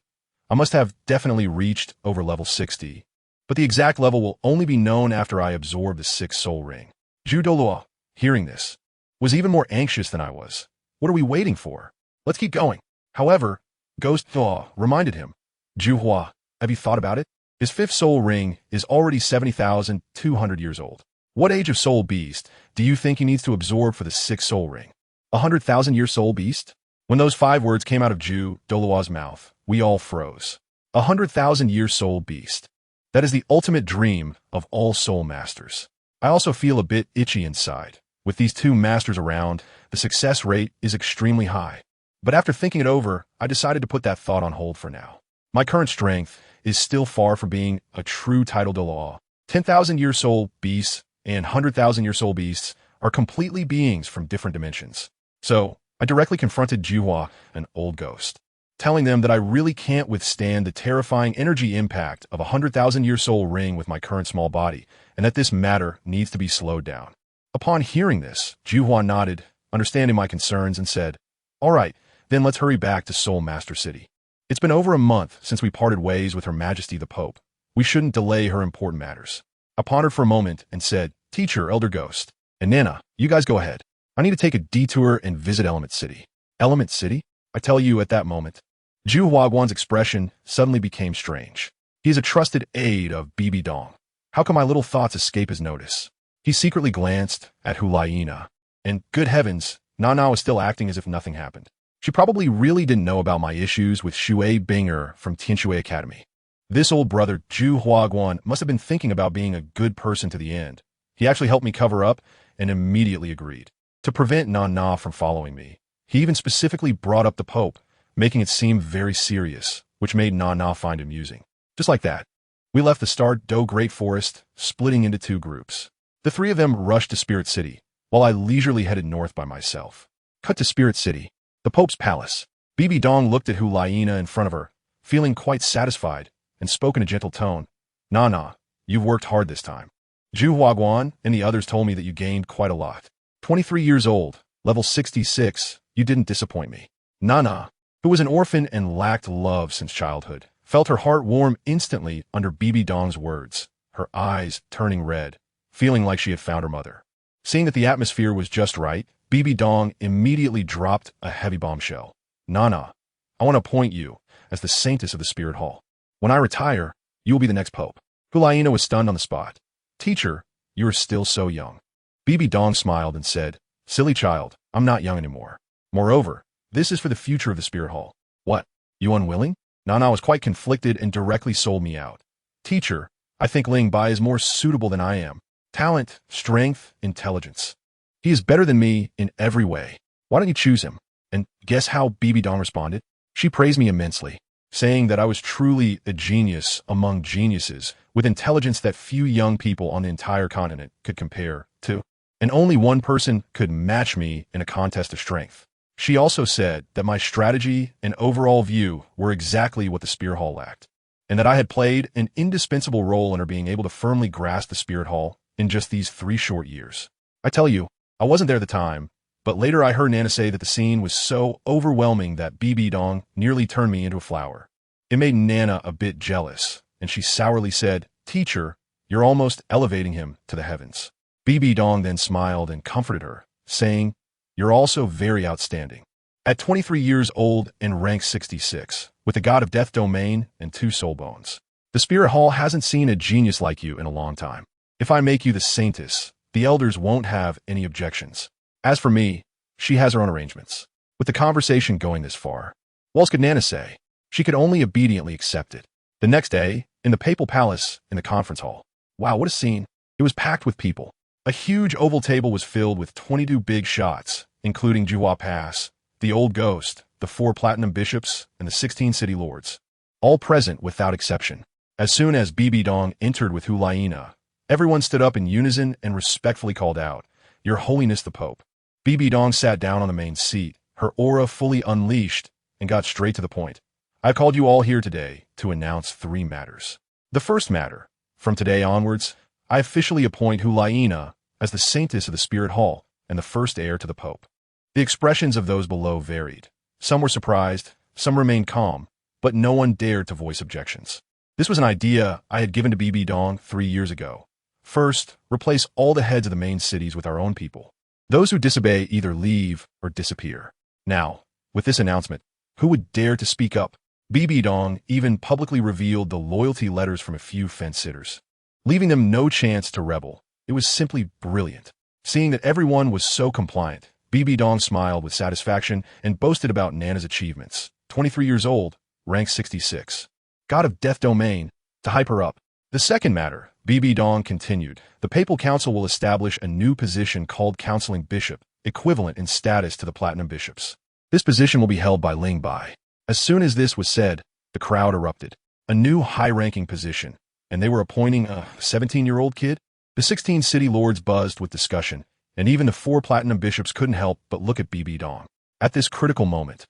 I must have definitely reached over level 60, but the exact level will only be known after I absorb the 6th soul ring. Ju-Do-Luo, hearing this, was even more anxious than I was. What are we waiting for? Let's keep going. However, Ghost Do-Luo reminded him, "Ju-Hua, have you thought about it? His 5th soul ring is already 70,200 years old. What age of soul beast do you think he needs to absorb for the 6th soul ring? 100,000-year soul beast?" When those 5 words came out of Ju Dolawa's mouth, we all froze. 100,000-year soul beast. That is the ultimate dream of all soul masters. I also feel a bit itchy inside. With these 2 masters around, the success rate is extremely high. But after thinking it over, I decided to put that thought on hold for now. My current strength is still far from being a true title Dolawa. 10,000-year soul beasts and 100,000-year soul beasts are completely beings from different dimensions. So, I directly confronted Juhua, an old ghost, telling them that I really can't withstand the terrifying energy impact of a 100,000-year soul ring with my current small body, and that this matter needs to be slowed down. Upon hearing this, Juhua nodded, understanding my concerns, and said, "All right, then let's hurry back to Soul Master City. It's been over a month since we parted ways with Her Majesty the Pope. We shouldn't delay her important matters." I pondered for a moment and said, "Teacher, Elder Ghost, and Nana, you guys go ahead. I need to take a detour and visit Element City." Element City? I tell you at that moment. Ju Huaguan's expression suddenly became strange. He is a trusted aide of Bibi Dong. How can my little thoughts escape his notice? He secretly glanced at Hulaina, and good heavens, Nana was still acting as if nothing happened. She probably really didn't know about my issues with Shui Binger from Tianshui Academy. This old brother, Ju Huaguan, must have been thinking about being a good person to the end. He actually helped me cover up and immediately agreed to prevent Nana from following me. He even specifically brought up the Pope, making it seem very serious, which made Nana find amusing. Just like that, we left the Star Do Great Forest, splitting into 2 groups. The 3 of them rushed to Spirit City, while I leisurely headed north by myself. Cut to Spirit City, the Pope's palace. Bibi Dong looked at Hulaina in front of her, feeling quite satisfied, and spoke in a gentle tone. "Nana, you've worked hard this time. Ju Huaguan and the others told me that you gained quite a lot. 23 years old, level 66, you didn't disappoint me." Nana, who was an orphan and lacked love since childhood, felt her heart warm instantly under Bibi Dong's words, her eyes turning red, feeling like she had found her mother. Seeing that the atmosphere was just right, Bibi Dong immediately dropped a heavy bombshell. "Nana, I want to appoint you as the saintess of the Spirit Hall. When I retire, you will be the next pope." Hulaina was stunned on the spot. "Teacher, you are still so young." Bibi Dong smiled and said, "Silly child, I'm not young anymore. Moreover, this is for the future of the Spirit Hall." "What? You unwilling?" Nana was quite conflicted and directly sold me out. "Teacher, I think Ling Bai is more suitable than I am. Talent, strength, intelligence. He is better than me in every way. Why don't you choose him?" And guess how Bibi Dong responded? She praised me immensely, saying that I was truly a genius among geniuses, with intelligence that few young people on the entire continent could compare to, and only one person could match me in a contest of strength. She also said that my strategy and overall view were exactly what the Spirit Hall lacked, and that I had played an indispensable role in her being able to firmly grasp the Spirit Hall in just these 3 short years. I tell you, I wasn't there at the time, but later I heard Nana say that the scene was so overwhelming that Bibi Dong nearly turned me into a flower. It made Nana a bit jealous, and she sourly said, "Teacher, you're almost elevating him to the heavens." Bibi Dong then smiled and comforted her, saying, "You're also very outstanding." At 23 years old and rank 66, with the God of Death domain and 2 soul bones, the Spirit Hall hasn't seen a genius like you in a long time. If I make you the saintess, the elders won't have any objections. As for me, she has her own arrangements. With the conversation going this far, what else could Nana say? She could only obediently accept it. The next day, in the Papal Palace in the conference hall. Wow, what a scene. It was packed with people. A huge oval table was filled with 22 big shots, including Juhua Pass, the Old Ghost, the 4 Platinum Bishops, and the 16 City Lords. All present without exception. As soon as Bibi Dong entered with Hulaina, everyone stood up in unison and respectfully called out, "Your Holiness the Pope." Bibi Dong sat down on the main seat, her aura fully unleashed, and got straight to the point. "I called you all here today to announce 3 matters. The first matter, from today onwards, I officially appoint Hulaina as the saintess of the Spirit Hall and the first heir to the Pope." The expressions of those below varied. Some were surprised, some remained calm, but no one dared to voice objections. This was an idea I had given to Bibi Dong 3 years ago. First, replace all the heads of the main cities with our own people. Those who disobey either leave or disappear. Now, with this announcement, who would dare to speak up? Bibi Dong even publicly revealed the loyalty letters from a few fence-sitters, leaving them no chance to rebel. It was simply brilliant. Seeing that everyone was so compliant, BB Dong smiled with satisfaction and boasted about Nana's achievements. 23 years old, rank 66. God of Death Domain, to hype her up. The second matter, BB Dong continued, the Papal Council will establish a new position called Counseling Bishop, equivalent in status to the Platinum Bishops. This position will be held by Ling Bai. As soon as this was said, the crowd erupted. A new high-ranking position, and they were appointing a 17-year-old kid? The 16 city lords buzzed with discussion, and even the 4 Platinum Bishops couldn't help but look at BB Dong. At this critical moment,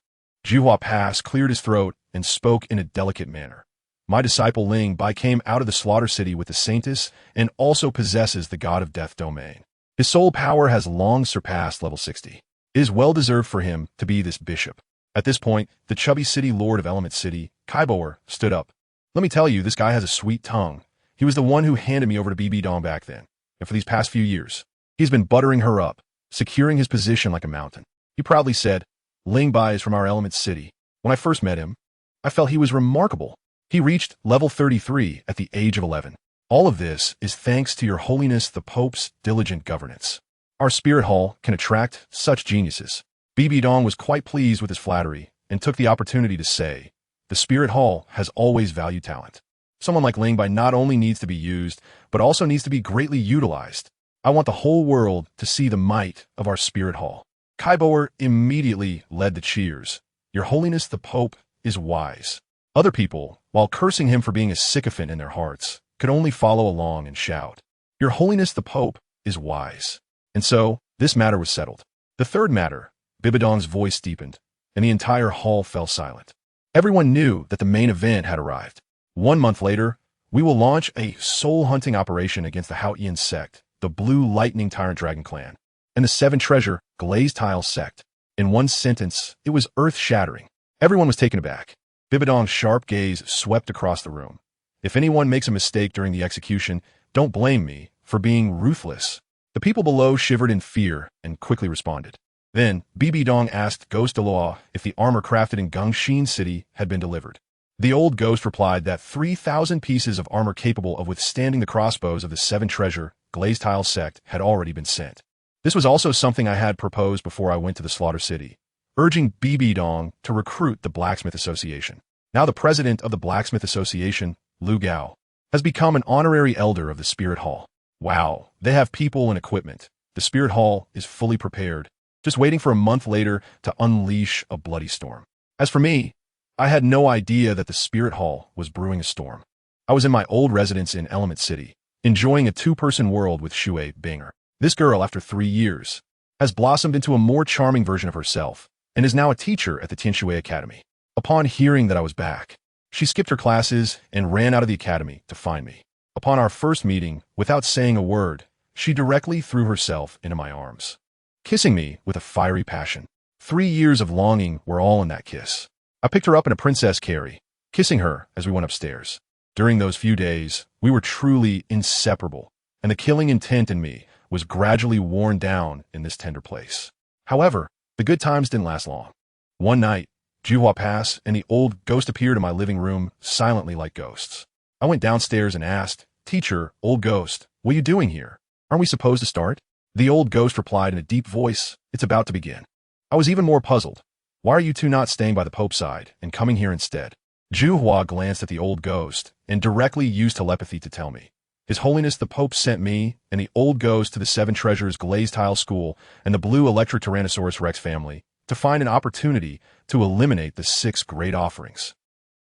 Jihua Pass cleared his throat and spoke in a delicate manner. My disciple Ling Bai came out of the slaughter city with the Saintess and also possesses the God of Death Domain. His soul power has long surpassed level 60. It is well-deserved for him to be this bishop. At this point, the chubby city lord of Element City, Kaiboer, stood up. Let me tell you, this guy has a sweet tongue. He was the one who handed me over to BB Dong back then, and for these past few years, he's been buttering her up, securing his position like a mountain. He proudly said, Ling Bai is from our Element City. When I first met him, I felt he was remarkable. He reached level 33 at the age of 11. All of this is thanks to your holiness the Pope's diligent governance. Our spirit hall can attract such geniuses. BB Dong was quite pleased with his flattery and took the opportunity to say, the spirit hall has always valued talent. Someone like Ling Bai not only needs to be used, but also needs to be greatly utilized. I want the whole world to see the might of our spirit hall. Kaiboer immediately led the cheers. Your holiness the Pope is wise. Other people, while cursing him for being a sycophant in their hearts, could only follow along and shout, Your holiness the Pope is wise. And so, this matter was settled. The third matter, Bibidong's voice deepened, and the entire hall fell silent. Everyone knew that the main event had arrived. 1 month later, we will launch a soul-hunting operation against the Haoyan sect, the Blue Lightning Tyrant Dragon Clan, and the 7 Treasure Glazed Tile sect. In one sentence, it was earth-shattering. Everyone was taken aback. Bibidong's sharp gaze swept across the room. If anyone makes a mistake during the execution, don't blame me for being ruthless. The people below shivered in fear and quickly responded. Then, BB Dong asked Ghost Delaw if the armor crafted in Gongxin City had been delivered. The old ghost replied that 3,000 pieces of armor capable of withstanding the crossbows of the 7 Treasure Glazed Tile sect had already been sent. This was also something I had proposed before I went to the Slaughter City, urging BB Dong to recruit the Blacksmith Association. Now the president of the Blacksmith Association, Lu Gao, has become an honorary elder of the Spirit Hall. Wow, they have people and equipment. The Spirit Hall is fully prepared, just waiting for a month later to unleash a bloody storm. As for me, I had no idea that the Spirit Hall was brewing a storm. I was in my old residence in Element City, enjoying a 2-person world with Shui Banger. This girl, after 3 years, has blossomed into a more charming version of herself and is now a teacher at the Tianshui Academy. Upon hearing that I was back, she skipped her classes and ran out of the academy to find me. Upon our first meeting, without saying a word, she directly threw herself into my arms, kissing me with a fiery passion. 3 years of longing were all in that kiss. I picked her up in a princess carry, kissing her as we went upstairs. During those few days, we were truly inseparable, and the killing intent in me was gradually worn down in this tender place. However, the good times didn't last long. One night, Jihua Pass and the old ghost appeared in my living room silently like ghosts. I went downstairs and asked, Teacher, old ghost, what are you doing here? Aren't we supposed to start? The old ghost replied in a deep voice, It's about to begin. I was even more puzzled. Why are you two not staying by the Pope's side and coming here instead? Juhua glanced at the old ghost and directly used telepathy to tell me. His Holiness the Pope sent me and the old ghost to the 7 Treasures Glazed Tile School and the Blue Electric Tyrannosaurus Rex family to find an opportunity to eliminate the 6 great offerings.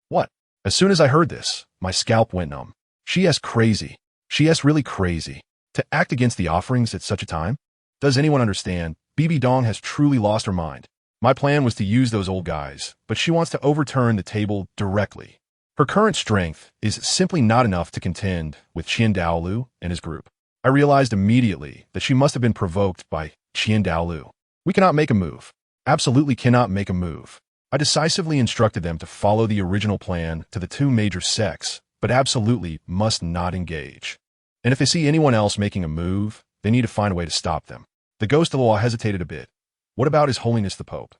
What? As soon as I heard this, my scalp went numb. She is crazy. She is really crazy. To act against the offerings at such a time? Does anyone understand? BB Dong has truly lost her mind. My plan was to use those old guys, but she wants to overturn the table directly. Her current strength is simply not enough to contend with Qian Daolu and his group. I realized immediately that she must have been provoked by Qian Daolu. We cannot make a move. Absolutely cannot make a move. I decisively instructed them to follow the original plan to the 2 major sects, but absolutely must not engage. And if they see anyone else making a move, they need to find a way to stop them. The ghost of the law hesitated a bit. What about His Holiness the Pope?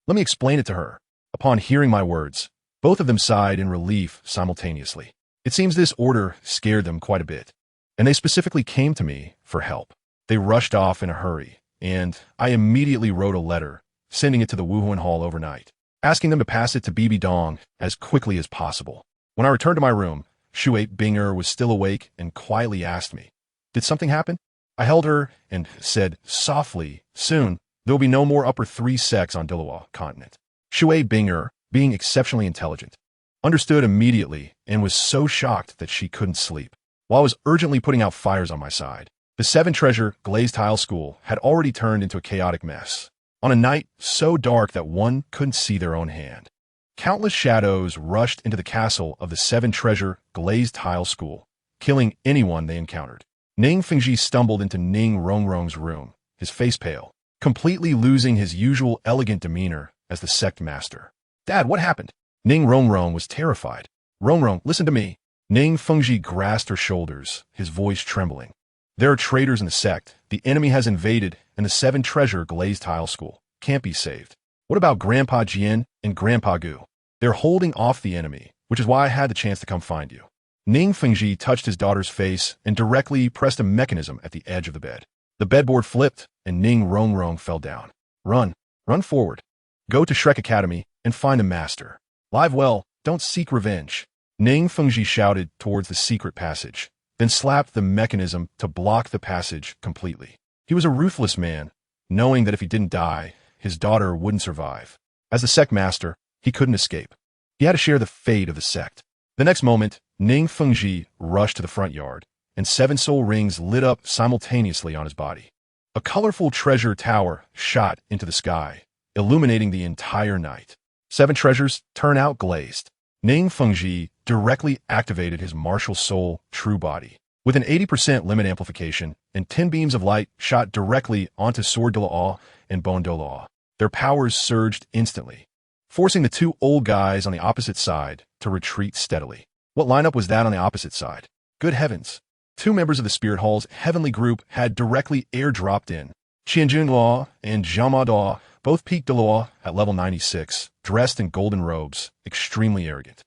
Let me explain it to her. Upon hearing my words, both of them sighed in relief simultaneously. It seems this order scared them quite a bit, and they specifically came to me for help. They rushed off in a hurry, and I immediately wrote a letter, sending it to the Wuhuan Hall overnight, asking them to pass it to Bibi Dong as quickly as possible. When I returned to my room, Shui Binger was still awake and quietly asked me, "Did something happen?" I held her and said softly, "Soon, there will be no more upper 3 sects on Dillawah continent." Shui Binger, being exceptionally intelligent, understood immediately and was so shocked that she couldn't sleep. While I was urgently putting out fires on my side, the 7 Treasure Glazed Tile School had already turned into a chaotic mess. On a night so dark that one couldn't see their own hand, countless shadows rushed into the castle of the 7 Treasure Glazed Tile School, killing anyone they encountered. Ning Fengji stumbled into Ning Rongrong's room, his face pale, completely losing his usual elegant demeanor as the sect master. "Dad, what happened?" Ning Rongrong was terrified. "Rongrong, listen to me." Ning Fengji grasped her shoulders, his voice trembling. "There are traitors in the sect. The enemy has invaded, and the 7 Treasure Glazed Tile School can't be saved. What about Grandpa Jian and Grandpa Gu? They're holding off the enemy, which is why I had the chance to come find you." Ning Fengji touched his daughter's face and directly pressed a mechanism at the edge of the bed. The bedboard flipped, and Ning Rongrong fell down. "Run. Run forward. Go to Shrek Academy and find the master. Live well, don't seek revenge." Ning Fengji shouted towards the secret passage, then slapped the mechanism to block the passage completely. He was a ruthless man, knowing that if he didn't die, his daughter wouldn't survive. As the sect master, he couldn't escape. He had to share the fate of the sect. The next moment, Ning Fengji rushed to the front yard, and 7 soul rings lit up simultaneously on his body. A colorful treasure tower shot into the sky, illuminating the entire night. 7 treasures turn out glazed. Ning Fengji directly activated his martial soul true body. With an 80% limit amplification, and 10 beams of light shot directly onto Sword Dillawah and Bone Dillawah. Their powers surged instantly, forcing the 2 old guys on the opposite side to retreat steadily. What lineup was that on the opposite side? Good heavens. 2 members of the Spirit Hall's heavenly group had directly airdropped in. Qianjun Dillawah and Jiama Dillawah both peaked Dillawah at level 96, dressed in golden robes, extremely arrogant.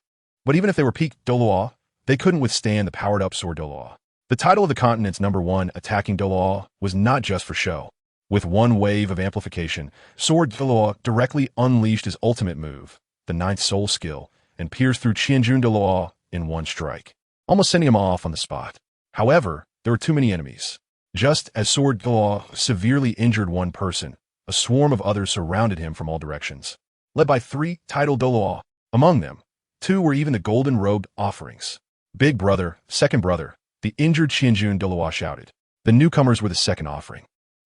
But even if they were peaked Dillawah, they couldn't withstand the powered-up Sword Dillawah. The title of the continent's #1 attacking Dillawah was not just for show. With one wave of amplification, Sword Dillawah directly unleashed his ultimate move, the 9th soul skill, and pierced through Qianjun Dillawah in one strike, almost sending him off on the spot. However, there were too many enemies. Just as Sword Dillawah severely injured one person, a swarm of others surrounded him from all directions, led by 3 titled Dillawah. Among them, 2 were even the golden-robed offerings. "Big brother, second brother," the injured Qianjun Dillawah shouted. The newcomers were the second offering.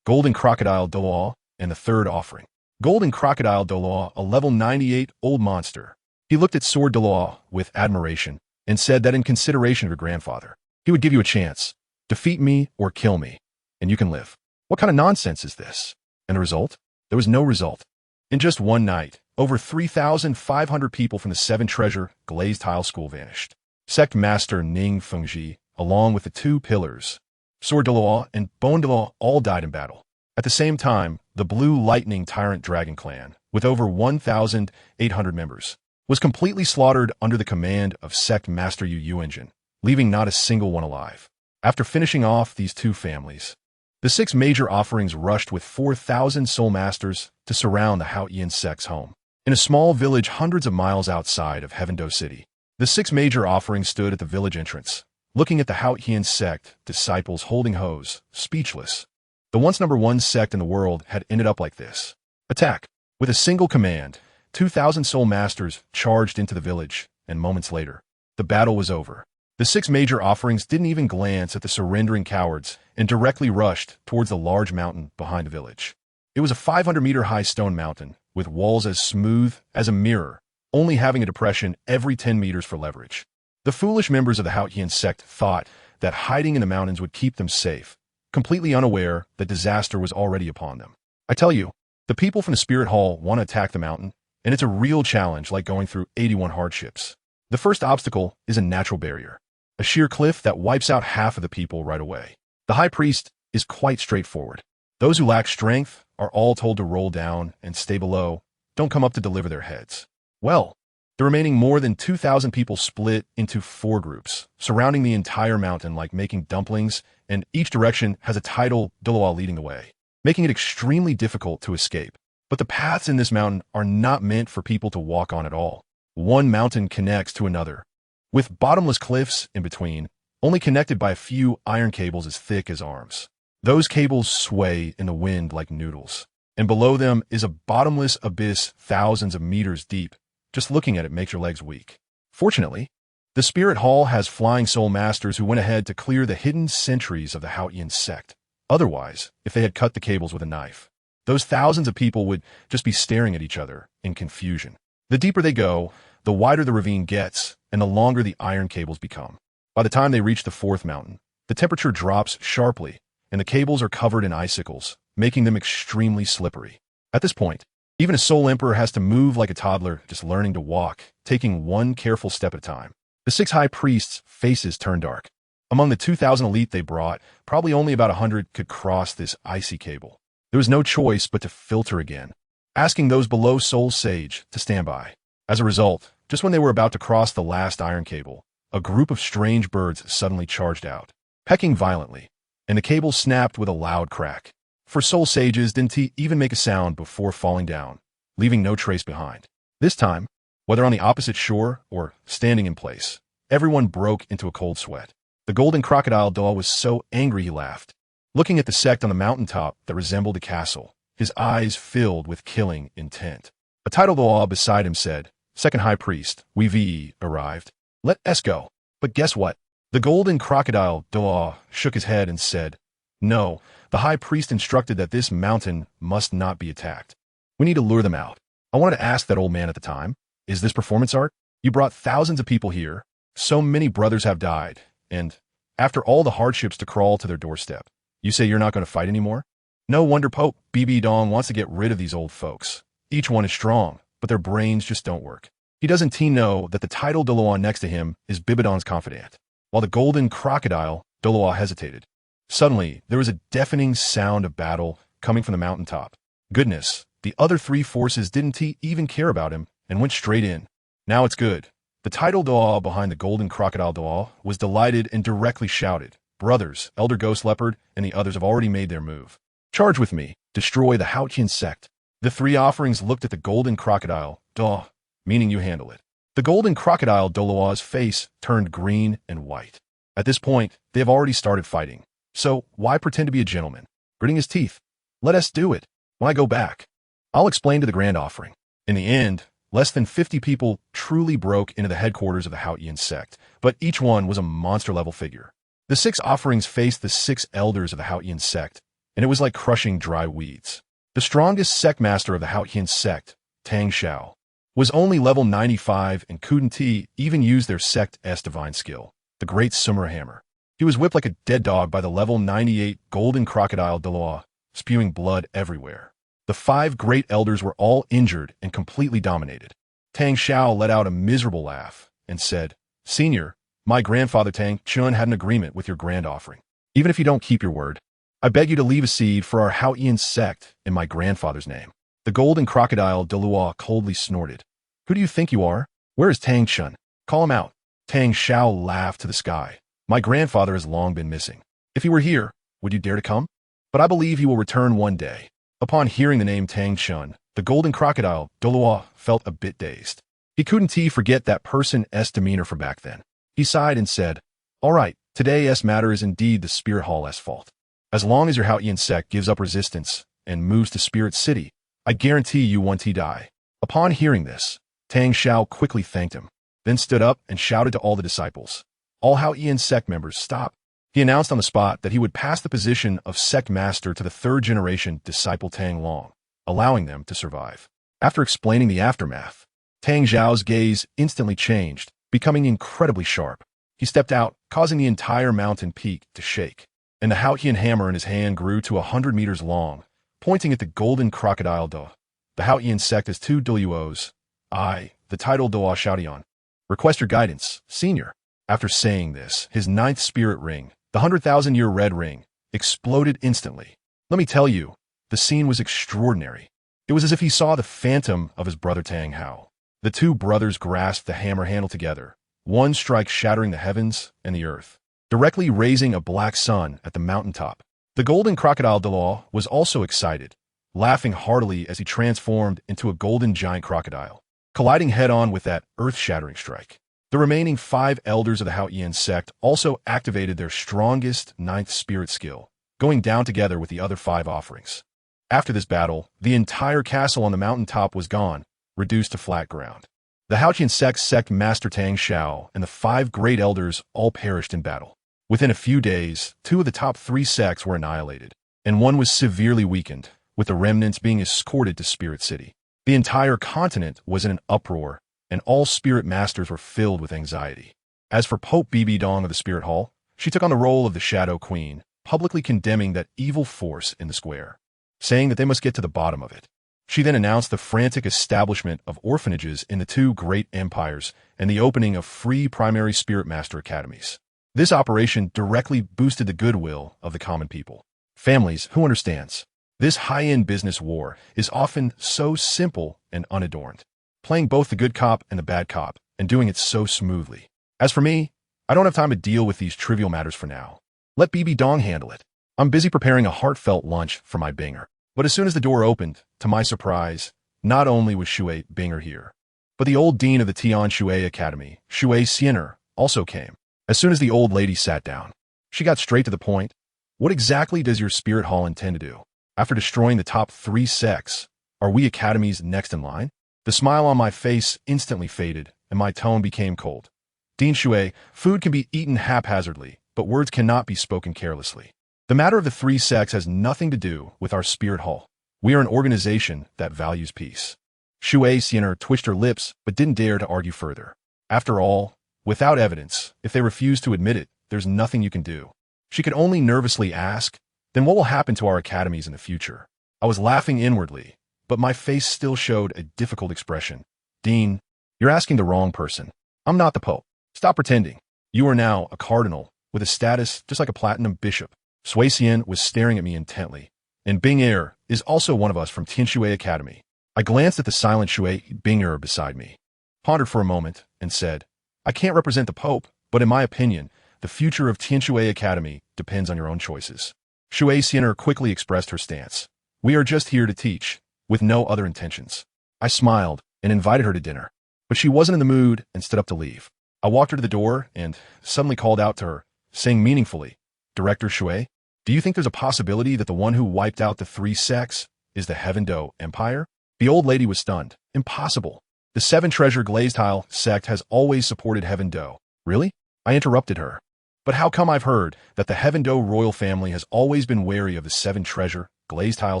Golden Crocodile Dillawah and the third offering. Golden Crocodile Dillawah, a level 98 old monster. He looked at Sword Dillawah with admiration and said that in consideration of your grandfather, he would give you a chance. "Defeat me or kill me, and you can live." What kind of nonsense is this? And the result? There was no result. In just one night, over 3,500 people from the 7 Treasure Glazed Tile School vanished. Sect Master Ning Fengji, along with the 2 pillars, Sword Dillawah and Bone Dillawah, all died in battle. At the same time, the Blue Lightning Tyrant Dragon Clan, with over 1,800 members, was completely slaughtered under the command of Sect Master Yu Engine, leaving not a single one alive. After finishing off these 2 families, the 6 major offerings rushed with 4,000 soul masters to surround the Haotian sect's home. In a small village hundreds of miles outside of Heavendo City, the 6 major offerings stood at the village entrance, looking at the Haotian sect disciples holding hoes, speechless. The once #1 sect in the world had ended up like this. Attack! With a single command, 2,000 soul masters charged into the village, and moments later, the battle was over. The 6 major offerings didn't even glance at the surrendering cowards and directly rushed towards the large mountain behind the village. It was a 500-meter-high stone mountain with walls as smooth as a mirror, only having a depression every 10 meters for leverage. The foolish members of the Haotian sect thought that hiding in the mountains would keep them safe, completely unaware that disaster was already upon them. I tell you, the people from the Spirit Hall want to attack the mountain, and it's a real challenge like going through 81 hardships. The first obstacle is a natural barrier, a sheer cliff that wipes out half of the people right away. The high priest is quite straightforward. Those who lack strength are all told to roll down and stay below, don't come up to deliver their heads. Well, the remaining more than 2,000 people split into 4 groups, surrounding the entire mountain like making dumplings, and each direction has a title Dillawah leading the way. making it extremely difficult to escape. But the paths in this mountain are not meant for people to walk on at all. One mountain connects to another, with bottomless cliffs in between, only connected by a few iron cables as thick as arms. Those cables sway in the wind like noodles, and below them is a bottomless abyss thousands of meters deep. Just looking at it makes your legs weak. Fortunately, the Spirit Hall has flying soul masters who went ahead to clear the hidden sentries of the Haotian sect. Otherwise, if they had cut the cables with a knife, those thousands of people would just be staring at each other in confusion. The deeper they go, the wider the ravine gets, and the longer the iron cables become. By the time they reach the fourth mountain, the temperature drops sharply, and the cables are covered in icicles, making them extremely slippery. At this point, even a soul emperor has to move like a toddler, just learning to walk, taking one careful step at a time. The 6 high priests' faces turn dark. Among the 2,000 elite they brought, probably only about 100 could cross this icy cable. There was no choice but to filter again, asking those below Soul Sage to stand by. As a result, just when they were about to cross the last iron cable, a group of strange birds suddenly charged out, pecking violently, and the cable snapped with a loud crack. For Soul Sages didn't even make a sound before falling down, leaving no trace behind. This time, whether on the opposite shore or standing in place, everyone broke into a cold sweat. The golden crocodile doll was so angry he laughed, looking at the sect on the mountaintop that resembled a castle, his eyes filled with killing intent. A title doll beside him said, "Second High Priest, we've arrived. Let us go." But guess what? The golden crocodile doll shook his head and said, "No, the High Priest instructed that this mountain must not be attacked. We need to lure them out." I wanted to ask that old man at the time, "Is this performance art? You brought thousands of people here. So many brothers have died. And after all the hardships to crawl to their doorstep, you say you're not going to fight anymore? No wonder Pope BB Dong wants to get rid of these old folks. Each one is strong, but their brains just don't work." He doesn't know that the title Doloa next to him is Bibidon's confidant. While the golden crocodile, Doloa hesitated. Suddenly, there was a deafening sound of battle coming from the mountaintop. Goodness, the other 3 forces didn't even care about him and went straight in. Now it's good. The title Doa behind the golden crocodile Doa was delighted and directly shouted, "Brothers, Elder Ghost Leopard and the others have already made their move. Charge with me, destroy the Haotian sect." The 3 offerings looked at the golden crocodile, Doa, meaning you handle it. The golden crocodile Doloa's face turned green and white. At this point, they have already started fighting. So why pretend to be a gentleman? Gritting his teeth. Let us do it. When I go back, I'll explain to the grand offering. In the end, less than 50 people truly broke into the headquarters of the Haotian sect, but each one was a monster-level figure. The 6 offerings faced the 6 elders of the Haotian sect, and it was like crushing dry weeds. The strongest sect master of the Haotian sect, Tang Xiao, was only level 95 and couldn't even use their sect's divine skill, the Great Summer Hammer. He was whipped like a dead dog by the level 98 golden crocodile Doloa, spewing blood everywhere. The 5 great elders were all injured and completely dominated. Tang Xiao let out a miserable laugh and said, "Senior, my grandfather Tang Chun had an agreement with your grand offering. Even if you don't keep your word, I beg you to leave a seed for our Haotian sect in my grandfather's name." The golden crocodile Delua coldly snorted. "Who do you think you are? Where is Tang Chun? Call him out." Tang Xiao laughed to the sky. "My grandfather has long been missing. If he were here, would you dare to come? But I believe he will return one day." Upon hearing the name Tang Chun, the golden crocodile, Dolua, felt a bit dazed. He couldn't forget that person's demeanor from back then. He sighed and said, "All right, today's matter is indeed the Spirit Hall's fault. As long as your Haotian sect gives up resistance and moves to Spirit City, I guarantee you won't die." Upon hearing this, Tang Xiao quickly thanked him, then stood up and shouted to all the disciples, "All Haotian sect members, stop." He announced on the spot that he would pass the position of sect master to the 3rd generation disciple Tang Long, allowing them to survive. After explaining the aftermath, Tang Xiao's gaze instantly changed, becoming incredibly sharp. He stepped out, causing the entire mountain peak to shake, and the Haotian hammer in his hand grew to 100 meters long, pointing at the golden crocodile Doa. The Haotian sect has 2 Duos. The title Doa Xiaodian. Request your guidance, senior. After saying this, his 9th spirit ring, the 100,000-year red ring, exploded instantly. Let me tell you, the scene was extraordinary. It was as if he saw the phantom of his brother Tang Hao. The 2 brothers grasped the hammer handle together, one strike shattering the heavens and the earth, directly raising a black sun at the mountaintop. The golden crocodile Delaw was also excited, laughing heartily as he transformed into a golden giant crocodile, colliding head-on with that earth-shattering strike. The remaining 5 elders of the Haotian sect also activated their strongest 9th spirit skill, going down together with the other 5 offerings. After this battle, the entire castle on the mountaintop was gone, reduced to flat ground. The Haotian sect Master Tang Xiao and the 5 great elders all perished in battle. Within a few days, 2 of the top 3 sects were annihilated, and 1 was severely weakened, with the remnants being escorted to Spirit City. The entire continent was in an uproar, and all spirit masters were filled with anxiety. As for Pope Bibi Dong of the Spirit Hall, she took on the role of the Shadow Queen, publicly condemning that evil force in the square, saying that they must get to the bottom of it. She then announced the frantic establishment of orphanages in the 2 great empires and the opening of free primary spirit master academies. This operation directly boosted the goodwill of the common people. Families, who understands? This high-end business war is often so simple and unadorned, playing both the good cop and the bad cop, and doing it so smoothly. As for me, I don't have time to deal with these trivial matters for now. Let Bibi Dong handle it. I'm busy preparing a heartfelt lunch for my Binger. But as soon as the door opened, to my surprise, not only was Shui Binger here, but the old dean of the Tian Shui Academy, Shui Xiener, also came. As soon as the old lady sat down, she got straight to the point. What exactly does your spirit hall intend to do? After destroying the top 3 sects, are we academies next in line? The smile on my face instantly faded, and my tone became cold. Dean Shui, food can be eaten haphazardly, but words cannot be spoken carelessly. The matter of the 3 sects has nothing to do with our spirit hall. We are an organization that values peace. Shui Xiener twitched her lips, but didn't dare to argue further. After all, without evidence, if they refuse to admit it, there's nothing you can do. She could only nervously ask, then what will happen to our academies in the future? I was laughing inwardly, but my face still showed a difficult expression. Dean, you're asking the wrong person. I'm not the Pope. Stop pretending. You are now a cardinal, with a status just like a platinum bishop. Sui Xian was staring at me intently, and Bing Er is also one of us from Tian Shui Academy. I glanced at the silent Shui Bing Er beside me, pondered for a moment, and said, I can't represent the Pope, but in my opinion, the future of Tian Shui Academy depends on your own choices. Shui Xiener quickly expressed her stance. We are just here to teach, with no other intentions. I smiled and invited her to dinner, but she wasn't in the mood and stood up to leave. I walked her to the door and suddenly called out to her, saying meaningfully, Director Shui, do you think there's a possibility that the one who wiped out the 3 sects is the Heaven Do Empire? The old lady was stunned. Impossible. The 7 Treasure Glazed Tile sect has always supported Heaven Do. Really? I interrupted her. But how come I've heard that the Heaven Do royal family has always been wary of the 7 Treasure Glazed Tile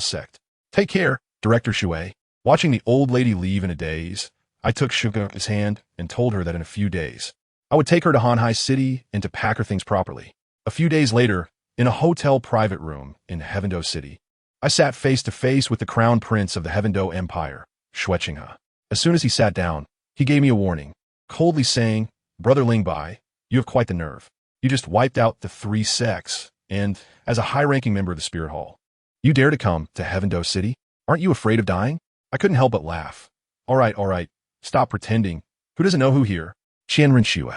sect? Take care, Director Shui. Watching the old lady leave in a daze, I took Shuga's hand and told her that in a few days, I would take her to Hanhai City and to pack her things properly. A few days later, in a hotel private room in Heaven Do City, I sat face to face with the crown prince of the Heaven Do Empire, Shuechinghe. As soon as he sat down, he gave me a warning, coldly saying, Brother Lingbai, you have quite the nerve. You just wiped out the 3 sects, and, as a high-ranking member of the Spirit Hall, you dare to come to Heaven Do City? Aren't you afraid of dying? I couldn't help but laugh. All right, stop pretending. Who doesn't know who here? Qian Renshue.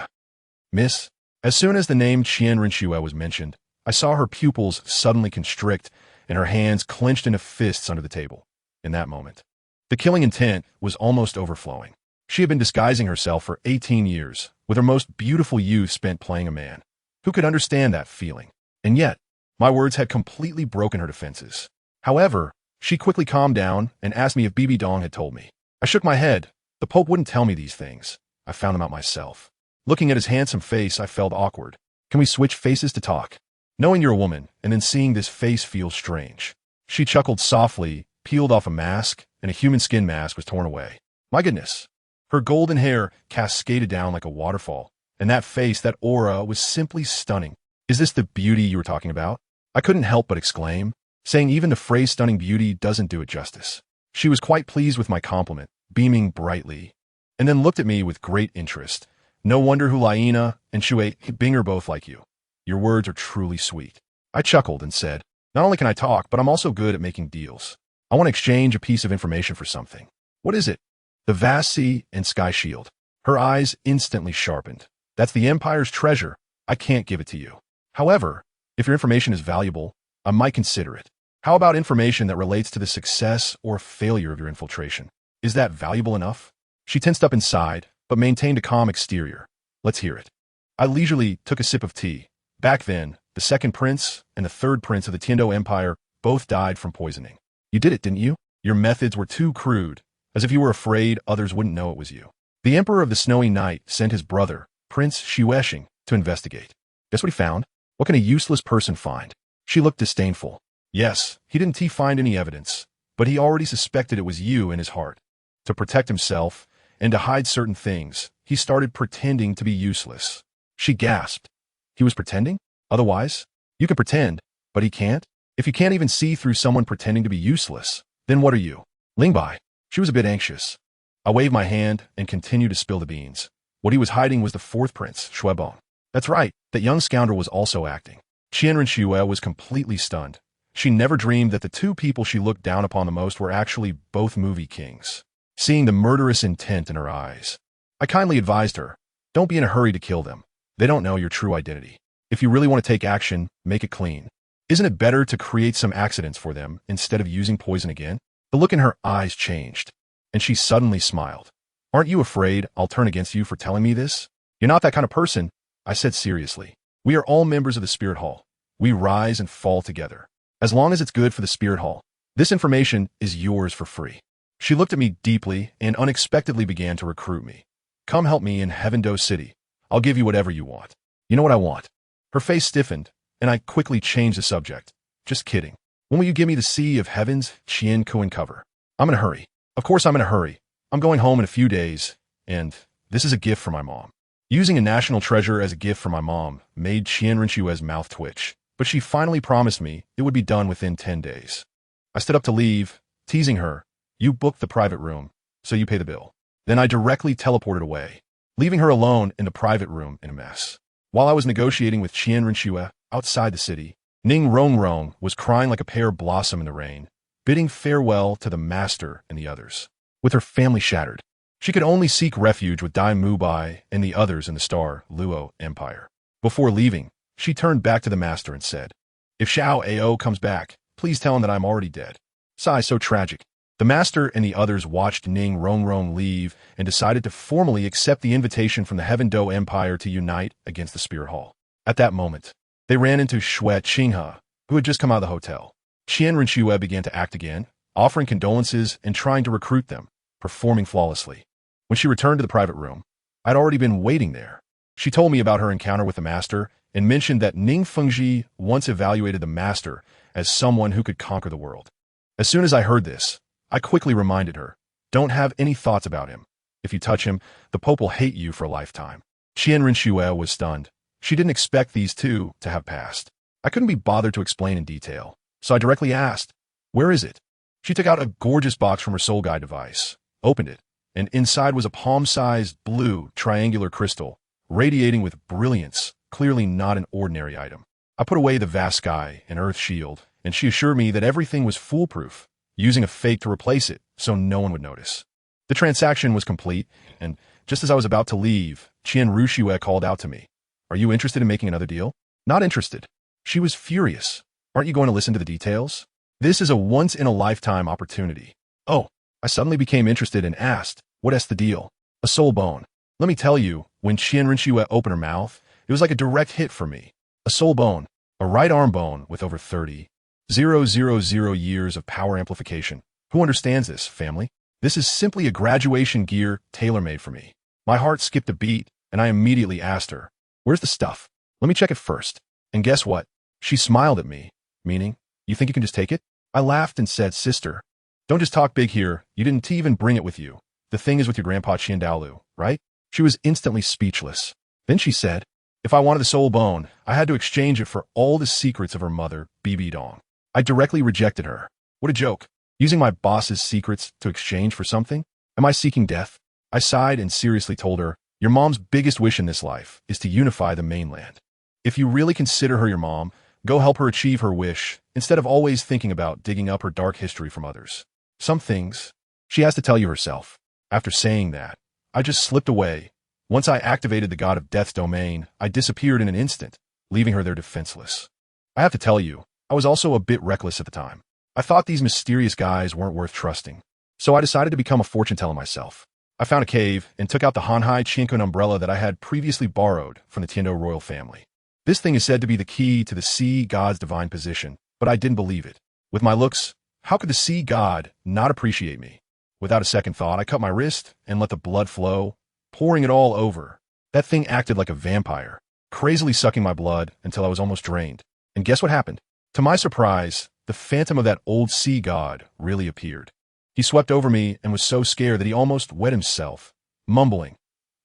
Miss? As soon as the name Qian Renshue was mentioned, I saw her pupils suddenly constrict and her hands clenched into fists under the table. In that moment, the killing intent was almost overflowing. She had been disguising herself for 18 years, with her most beautiful youth spent playing a man. Who could understand that feeling? And yet, my words had completely broken her defenses. However, she quickly calmed down and asked me if Bibi Dong had told me. I shook my head. The Pope wouldn't tell me these things. I found them out myself. Looking at his handsome face, I felt awkward. Can we switch faces to talk? Knowing you're a woman, and then seeing this face feels strange. She chuckled softly, peeled off a mask, and a human skin mask was torn away. My goodness. Her golden hair cascaded down like a waterfall, and that face, that aura, was simply stunning. Is this the beauty you were talking about? I couldn't help but exclaim, saying even the phrase stunning beauty doesn't do it justice. She was quite pleased with my compliment, beaming brightly, and then looked at me with great interest. No wonder Hulaina and Shui Bing are both like you. Your words are truly sweet. I chuckled and said, not only can I talk, but I'm also good at making deals. I want to exchange a piece of information for something. What is it? The vast sea and sky shield. Her eyes instantly sharpened. That's the Empire's treasure. I can't give it to you. However, if your information is valuable, I might consider it. How about information that relates to the success or failure of your infiltration? Is that valuable enough? She tensed up inside, but maintained a calm exterior. Let's hear it. I leisurely took a sip of tea. Back then, the second prince and the third prince of the Tiendo Empire both died from poisoning. You did it, didn't you? Your methods were too crude, as if you were afraid others wouldn't know it was you. The Emperor of the Snowy Night sent his brother, Prince Xuesheng, to investigate. Guess what he found? What can a useless person find? She looked disdainful. Yes, he didn't find any evidence, but he already suspected it was you in his heart. To protect himself, and to hide certain things, he started pretending to be useless. She gasped. He was pretending? Otherwise, you can pretend, but he can't? If you can't even see through someone pretending to be useless, then what are you? Lingbai. She was a bit anxious. I waved my hand and continued to spill the beans. What he was hiding was the fourth prince, Xuebong. That's right, that young scoundrel was also acting. Qian Rinxue was completely stunned. She never dreamed that the two people she looked down upon the most were actually both movie kings. Seeing the murderous intent in her eyes, I kindly advised her, don't be in a hurry to kill them. They don't know your true identity. If you really want to take action, make it clean. Isn't it better to create some accidents for them instead of using poison again? The look in her eyes changed, and she suddenly smiled. Aren't you afraid I'll turn against you for telling me this? You're not that kind of person, I said seriously. We are all members of the Spirit Hall. We rise and fall together. As long as it's good for the Spirit Hall, this information is yours for free. She looked at me deeply and unexpectedly began to recruit me. Come help me in Heaven-Do City. I'll give you whatever you want. You know what I want? Her face stiffened, and I quickly changed the subject. Just kidding. When will you give me the Sea of Heavens, Qian Kuan cover? I'm in a hurry. Of course I'm in a hurry. I'm going home in a few days, and this is a gift for my mom. Using a national treasure as a gift for my mom made Qian Rinxue's mouth twitch, but she finally promised me it would be done within 10 days. I stood up to leave, teasing her. You booked the private room, so you pay the bill. Then I directly teleported away, leaving her alone in the private room in a mess. While I was negotiating with Qian Rinxue outside the city, Ning Rongrong was crying like a pear blossom in the rain, bidding farewell to the master and the others. With her family shattered, she could only seek refuge with Dai Mubai and the others in the Star Luo Empire. Before leaving, she turned back to the master and said, If Xiao Ao comes back, please tell him that I'm already dead. Sigh so tragic. The master and the others watched Ning Rongrong leave and decided to formally accept the invitation from the Heaven-Do Empire to unite against the Spirit Hall. At that moment, they ran into Xue Qinghe, who had just come out of the hotel. Qian Rinxue began to act again, offering condolences and trying to recruit them, performing flawlessly. When she returned to the private room, I'd already been waiting there. She told me about her encounter with the master and mentioned that Ning Fengji once evaluated the master as someone who could conquer the world. As soon as I heard this, I quickly reminded her, don't have any thoughts about him. If you touch him, the Pope will hate you for a lifetime. Qian Rinxue was stunned. She didn't expect these two to have passed. I couldn't be bothered to explain in detail, so I directly asked, where is it? She took out a gorgeous box from her soul guide device, opened it, and inside was a palm-sized blue triangular crystal, radiating with brilliance, clearly not an ordinary item. I put away the vast sky and earth shield, and she assured me that everything was foolproof, using a fake to replace it so no one would notice. The transaction was complete, and just as I was about to leave, Qian Rinxue called out to me. Are you interested in making another deal? Not interested. She was furious. Aren't you going to listen to the details? This is a once-in-a-lifetime opportunity. Oh, I suddenly became interested and asked, what's the deal? A soul bone. Let me tell you, when Qian Rinxue opened her mouth, it was like a direct hit for me. A soul bone, a right arm bone with over 30,000 years of power amplification. Who understands this, family? This is simply a graduation gear tailor-made for me. My heart skipped a beat, and I immediately asked her, where's the stuff? Let me check it first. And guess what? She smiled at me, meaning, you think you can just take it? I laughed and said, sister, don't just talk big here. You didn't even bring it with you. The thing is with your grandpa Qiandaolu, right? She was instantly speechless. Then she said, if I wanted the soul bone, I had to exchange it for all the secrets of her mother, Bibi Dong. I directly rejected her. What a joke. Using my boss's secrets to exchange for something? Am I seeking death? I sighed and seriously told her, your mom's biggest wish in this life is to unify the mainland. If you really consider her your mom, go help her achieve her wish, instead of always thinking about digging up her dark history from others. Some things she has to tell you herself. After saying that, I just slipped away. Once I activated the god of death's domain, I disappeared in an instant, leaving her there defenseless. I have to tell you, I was also a bit reckless at the time. I thought these mysterious guys weren't worth trusting. So I decided to become a fortune teller myself. I found a cave and took out the Hanhai Chinkun umbrella that I had previously borrowed from the Tiendo royal family. This thing is said to be the key to the sea god's divine position, but I didn't believe it. With my looks, how could the sea god not appreciate me? Without a second thought, I cut my wrist and let the blood flow, pouring it all over. That thing acted like a vampire, crazily sucking my blood until I was almost drained. And guess what happened? To my surprise, the phantom of that old sea god really appeared. He swept over me and was so scared that he almost wet himself, mumbling,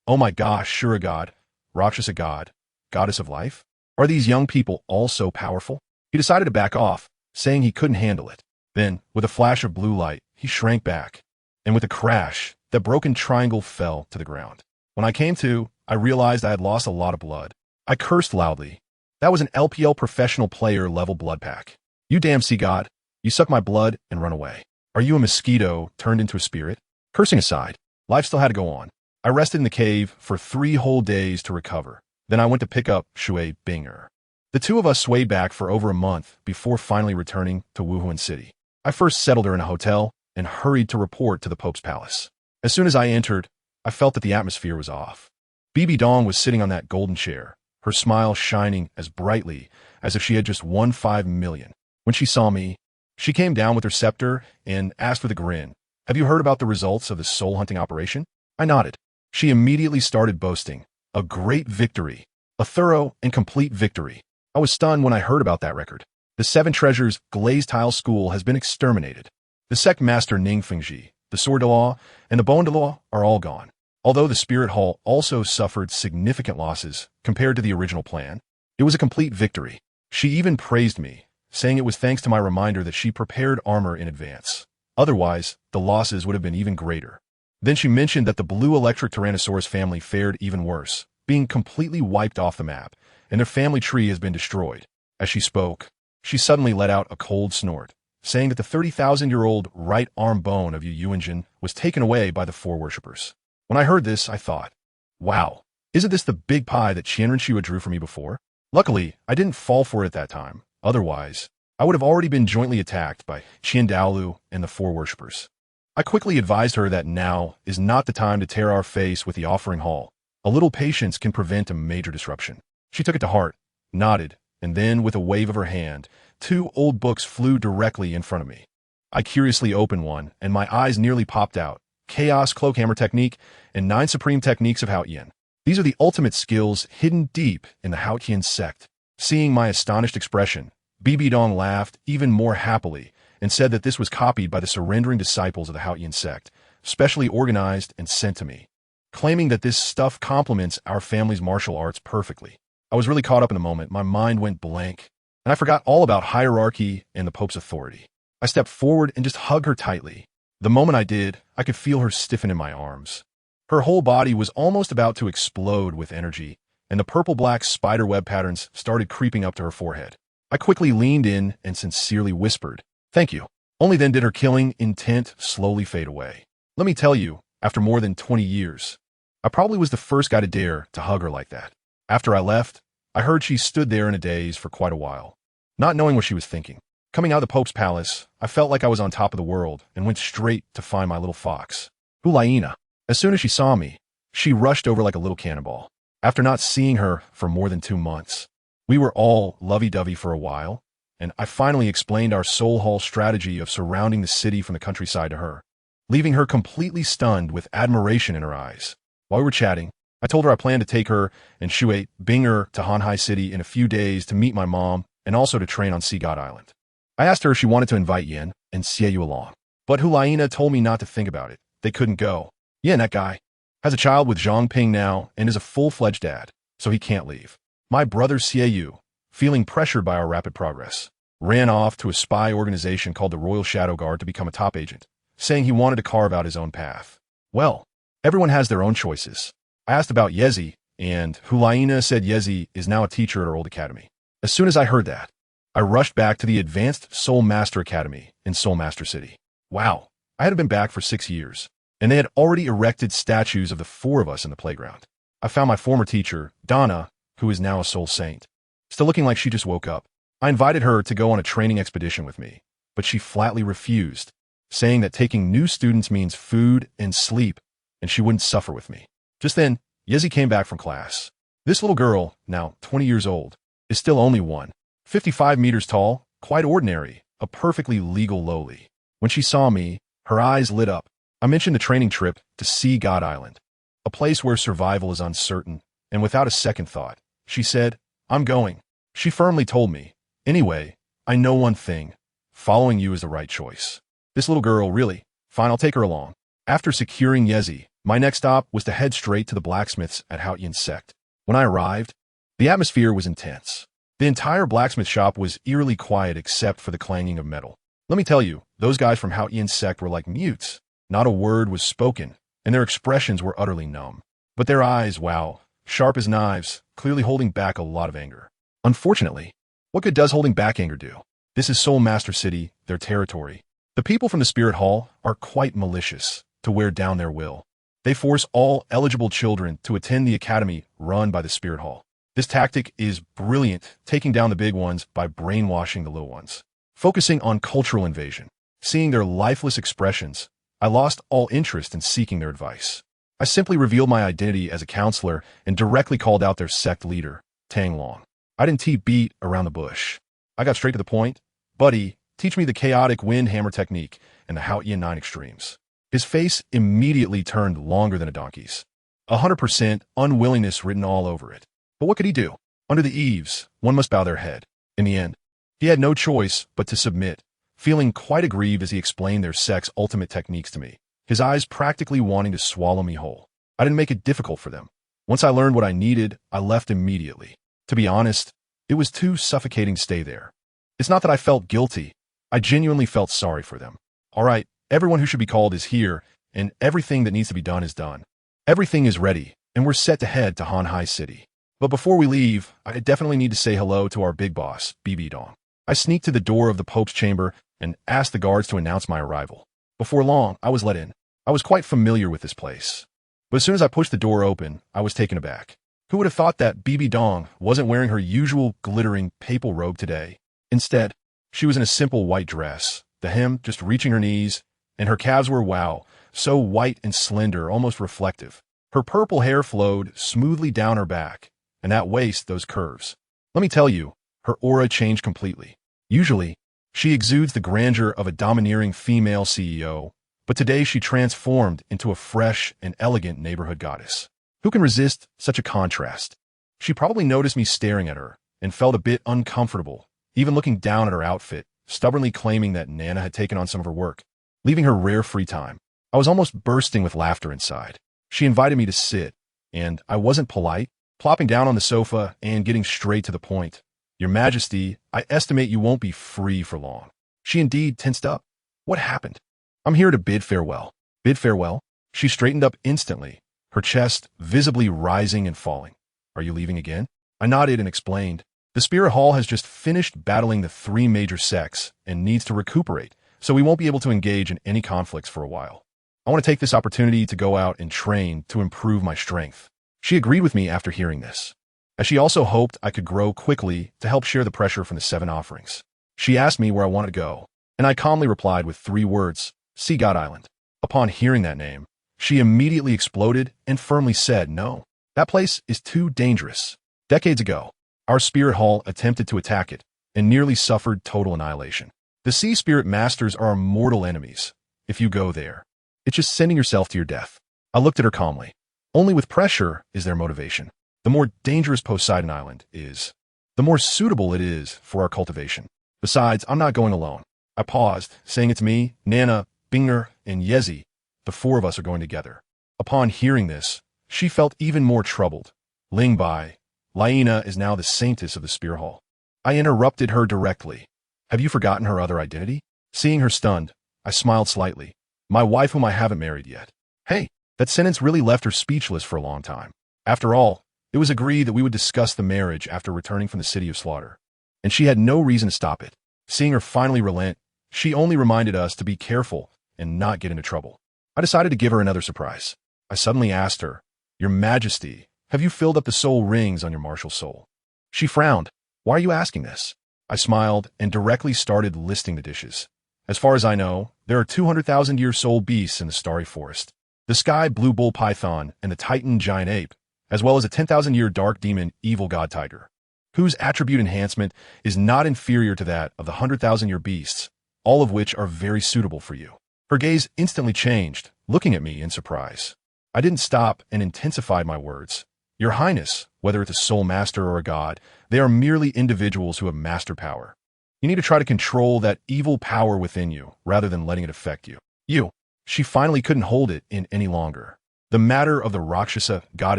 "Oh my gosh, Shura god, Rakshasa god, goddess of life? Are these young people all so powerful?" He decided to back off, saying he couldn't handle it. Then, with a flash of blue light, he shrank back, and with a crash, that broken triangle fell to the ground. When I came to, I realized I had lost a lot of blood. I cursed loudly. That was an LPL professional player level blood pack. "You damn sea god, you suck my blood and run away. Are you a mosquito turned into a spirit?" Cursing aside, life still had to go on. I rested in the cave for 3 whole days to recover. Then I went to pick up Shui Binger. The two of us swayed back for over a month before finally returning to Wuhan City. I first settled her in a hotel and hurried to report to the Pope's palace. As soon as I entered, I felt that the atmosphere was off. Bibi Dong was sitting on that golden chair, her smile shining as brightly as if she had just won 5 million. When she saw me, she came down with her scepter and asked with a grin, "Have you heard about the results of the soul-hunting operation?" I nodded. She immediately started boasting. "A great victory. A thorough and complete victory." I was stunned when I heard about that record. The 7 Treasures Glazed Tile School has been exterminated. The sect master Ning Fengji, the Sword de Law, and the Bone de Law are all gone. Although the Spirit Hall also suffered significant losses compared to the original plan, it was a complete victory. She even praised me, saying it was thanks to my reminder that she prepared armor in advance. Otherwise, the losses would have been even greater. Then she mentioned that the blue electric Tyrannosaurus family fared even worse, being completely wiped off the map, and their family tree has been destroyed. As she spoke, she suddenly let out a cold snort, saying that the 30,000-year-old right arm bone of Yu Yuanjin was taken away by the 4 worshippers. When I heard this, I thought, wow, isn't this the big pie that Qianren Shua drew for me before? Luckily, I didn't fall for it at that time. Otherwise, I would have already been jointly attacked by Qian Daolu and the 4 worshippers. I quickly advised her that now is not the time to tear our face with the offering hall. A little patience can prevent a major disruption. She took it to heart, nodded, and then, with a wave of her hand, 2 old books flew directly in front of me. I curiously opened one, and my eyes nearly popped out. Chaos Cloakhammer Technique and 9 Supreme Techniques of Haotian. These are the ultimate skills hidden deep in the Haotian sect. Seeing my astonished expression, Bibi Dong laughed even more happily and said that this was copied by the surrendering disciples of the Haotian sect, specially organized and sent to me, claiming that this stuff complements our family's martial arts perfectly. I was really caught up in the moment. My mind went blank, and I forgot all about hierarchy and the Pope's authority. I stepped forward and just hugged her tightly. The moment I did, I could feel her stiffen in my arms. Her whole body was almost about to explode with energy, and the purple-black spiderweb patterns started creeping up to her forehead. I quickly leaned in and sincerely whispered, "Thank you." Only then did her killing intent slowly fade away. Let me tell you, after more than 20 years, I probably was the first guy to dare to hug her like that. After I left, I heard she stood there in a daze for quite a while, not knowing what she was thinking. Coming out of the Pope's palace, I felt like I was on top of the world and went straight to find my little fox, Hulaina. As soon as she saw me, she rushed over like a little cannonball. After not seeing her for more than 2 months, we were all lovey-dovey for a while, and I finally explained our Soul Hall strategy of surrounding the city from the countryside to her, leaving her completely stunned with admiration in her eyes. While we were chatting, I told her I planned to take her and Shui Binger to Hanhai City in a few days to meet my mom and also to train on Sea God Island. I asked her if she wanted to invite Yen and Xieyu along, but Hulaina told me not to think about it. They couldn't go. Yen, that guy, has a child with Zhang Ping now and is a full-fledged dad, so he can't leave. My brother Xieyu, feeling pressured by our rapid progress, ran off to a spy organization called the Royal Shadow Guard to become a top agent, saying he wanted to carve out his own path. Well, everyone has their own choices. I asked about Yezi, and Hulaina said Yezi is now a teacher at her old academy. As soon as I heard that, I rushed back to the Advanced Soul Master Academy in Soul Master City. Wow, I had been back for 6 years, and they had already erected statues of the 4 of us in the playground. I found my former teacher, Donna, who is now a soul saint, still looking like she just woke up. I invited her to go on a training expedition with me, but she flatly refused, saying that taking new students means food and sleep, and she wouldn't suffer with me. Just then, Yezi came back from class. This little girl, now 20 years old, is still only 155 meters tall, quite ordinary, a perfectly legal lowly. When she saw me, her eyes lit up. I mentioned the training trip to Sea God Island, a place where survival is uncertain, and without a second thought, she said, "I'm going." She firmly told me, "Anyway, I know one thing. Following you is the right choice." This little girl, really? Fine, I'll take her along. After securing Yezi, my next stop was to head straight to the blacksmiths at Haotian Sect. When I arrived, the atmosphere was intense. The entire blacksmith shop was eerily quiet except for the clanging of metal. Let me tell you, those guys from Haotian Sect were like mutes. Not a word was spoken, and their expressions were utterly numb. But their eyes, wow, sharp as knives, clearly holding back a lot of anger. Unfortunately, what good does holding back anger do? This is Soul Master City, their territory. The people from the Spirit Hall are quite malicious to wear down their will. They force all eligible children to attend the academy run by the Spirit Hall. This tactic is brilliant, taking down the big ones by brainwashing the little ones. Focusing on cultural invasion, seeing their lifeless expressions, I lost all interest in seeking their advice. I simply revealed my identity as a counselor and directly called out their sect leader, Tang Long. I didn't beat around the bush. I got straight to the point. "Buddy, teach me the chaotic wind hammer technique and the Haotian 9 extremes." His face immediately turned longer than a donkey's. 100% unwillingness written all over it. But what could he do? Under the eaves, one must bow their head. In the end, he had no choice but to submit, feeling quite aggrieved as he explained their sect's ultimate techniques to me, his eyes practically wanting to swallow me whole. I didn't make it difficult for them. Once I learned what I needed, I left immediately. To be honest, it was too suffocating to stay there. It's not that I felt guilty. I genuinely felt sorry for them. All right, everyone who should be called is here, and everything that needs to be done is done. Everything is ready, and we're set to head to Han Hai City. But before we leave, I definitely need to say hello to our big boss, BB Dong. I sneaked to the door of the Pope's chamber and asked the guards to announce my arrival. Before long, I was let in. I was quite familiar with this place. But as soon as I pushed the door open, I was taken aback. Who would have thought that BB Dong wasn't wearing her usual glittering papal robe today? Instead, she was in a simple white dress, the hem just reaching her knees, and her calves were, wow, so white and slender, almost reflective. Her purple hair flowed smoothly down her back, and that waist, those curves. Let me tell you, her aura changed completely. Usually, she exudes the grandeur of a domineering female CEO, but today she transformed into a fresh and elegant neighborhood goddess. Who can resist such a contrast? She probably noticed me staring at her and felt a bit uncomfortable, even looking down at her outfit, stubbornly claiming that Nana had taken on some of her work, leaving her rare free time. I was almost bursting with laughter inside. She invited me to sit, and I wasn't polite, plopping down on the sofa and getting straight to the point. "Your Majesty, I estimate you won't be free for long." She indeed tensed up. What happened? "I'm here to bid farewell." Bid farewell? She straightened up instantly, her chest visibly rising and falling. "Are you leaving again?" I nodded and explained. "The Spirit Hall has just finished battling the 3 major sects and needs to recuperate, so we won't be able to engage in any conflicts for a while. I want to take this opportunity to go out and train to improve my strength." She agreed with me after hearing this, as she also hoped I could grow quickly to help share the pressure from the 7 offerings. She asked me where I wanted to go, and I calmly replied with 3 words, Sea God Island. Upon hearing that name, she immediately exploded and firmly said, "No, that place is too dangerous. Decades ago, our Spirit Hall attempted to attack it and nearly suffered total annihilation. The Sea Spirit Masters are our mortal enemies. If you go there, it's just sending yourself to your death." I looked at her calmly. Only with pressure is there motivation. The more dangerous Poseidon Island is, the more suitable it is for our cultivation. Besides, I'm not going alone. I paused, saying it's me, Nana, Binger, and Yezi. The 4 of us are going together. Upon hearing this, she felt even more troubled. Ling Bai, Laina is now the saintess of the Spear Hall. I interrupted her directly. "Have you forgotten her other identity?" Seeing her stunned, I smiled slightly. "My wife whom I haven't married yet." Hey, that sentence really left her speechless for a long time. After all, it was agreed that we would discuss the marriage after returning from the City of Slaughter, and she had no reason to stop it. Seeing her finally relent, she only reminded us to be careful and not get into trouble. I decided to give her another surprise. I suddenly asked her, "Your Majesty, have you filled up the soul rings on your martial soul?" She frowned. "Why are you asking this?" I smiled and directly started listing the dishes. As far as I know, there are 200,000-year-soul beasts in the starry forest. The sky blue bull python and the titan giant ape, as well as a 10,000-year dark demon evil god tiger, whose attribute enhancement is not inferior to that of the 100,000-year beasts, all of which are very suitable for you. Her gaze instantly changed, looking at me in surprise. I didn't stop and intensified my words. Your Highness, whether it's a soul master or a god, they are merely individuals who have master power. You need to try to control that evil power within you, rather than letting it affect you. She finally couldn't hold it in any longer. The matter of the Rakshasa god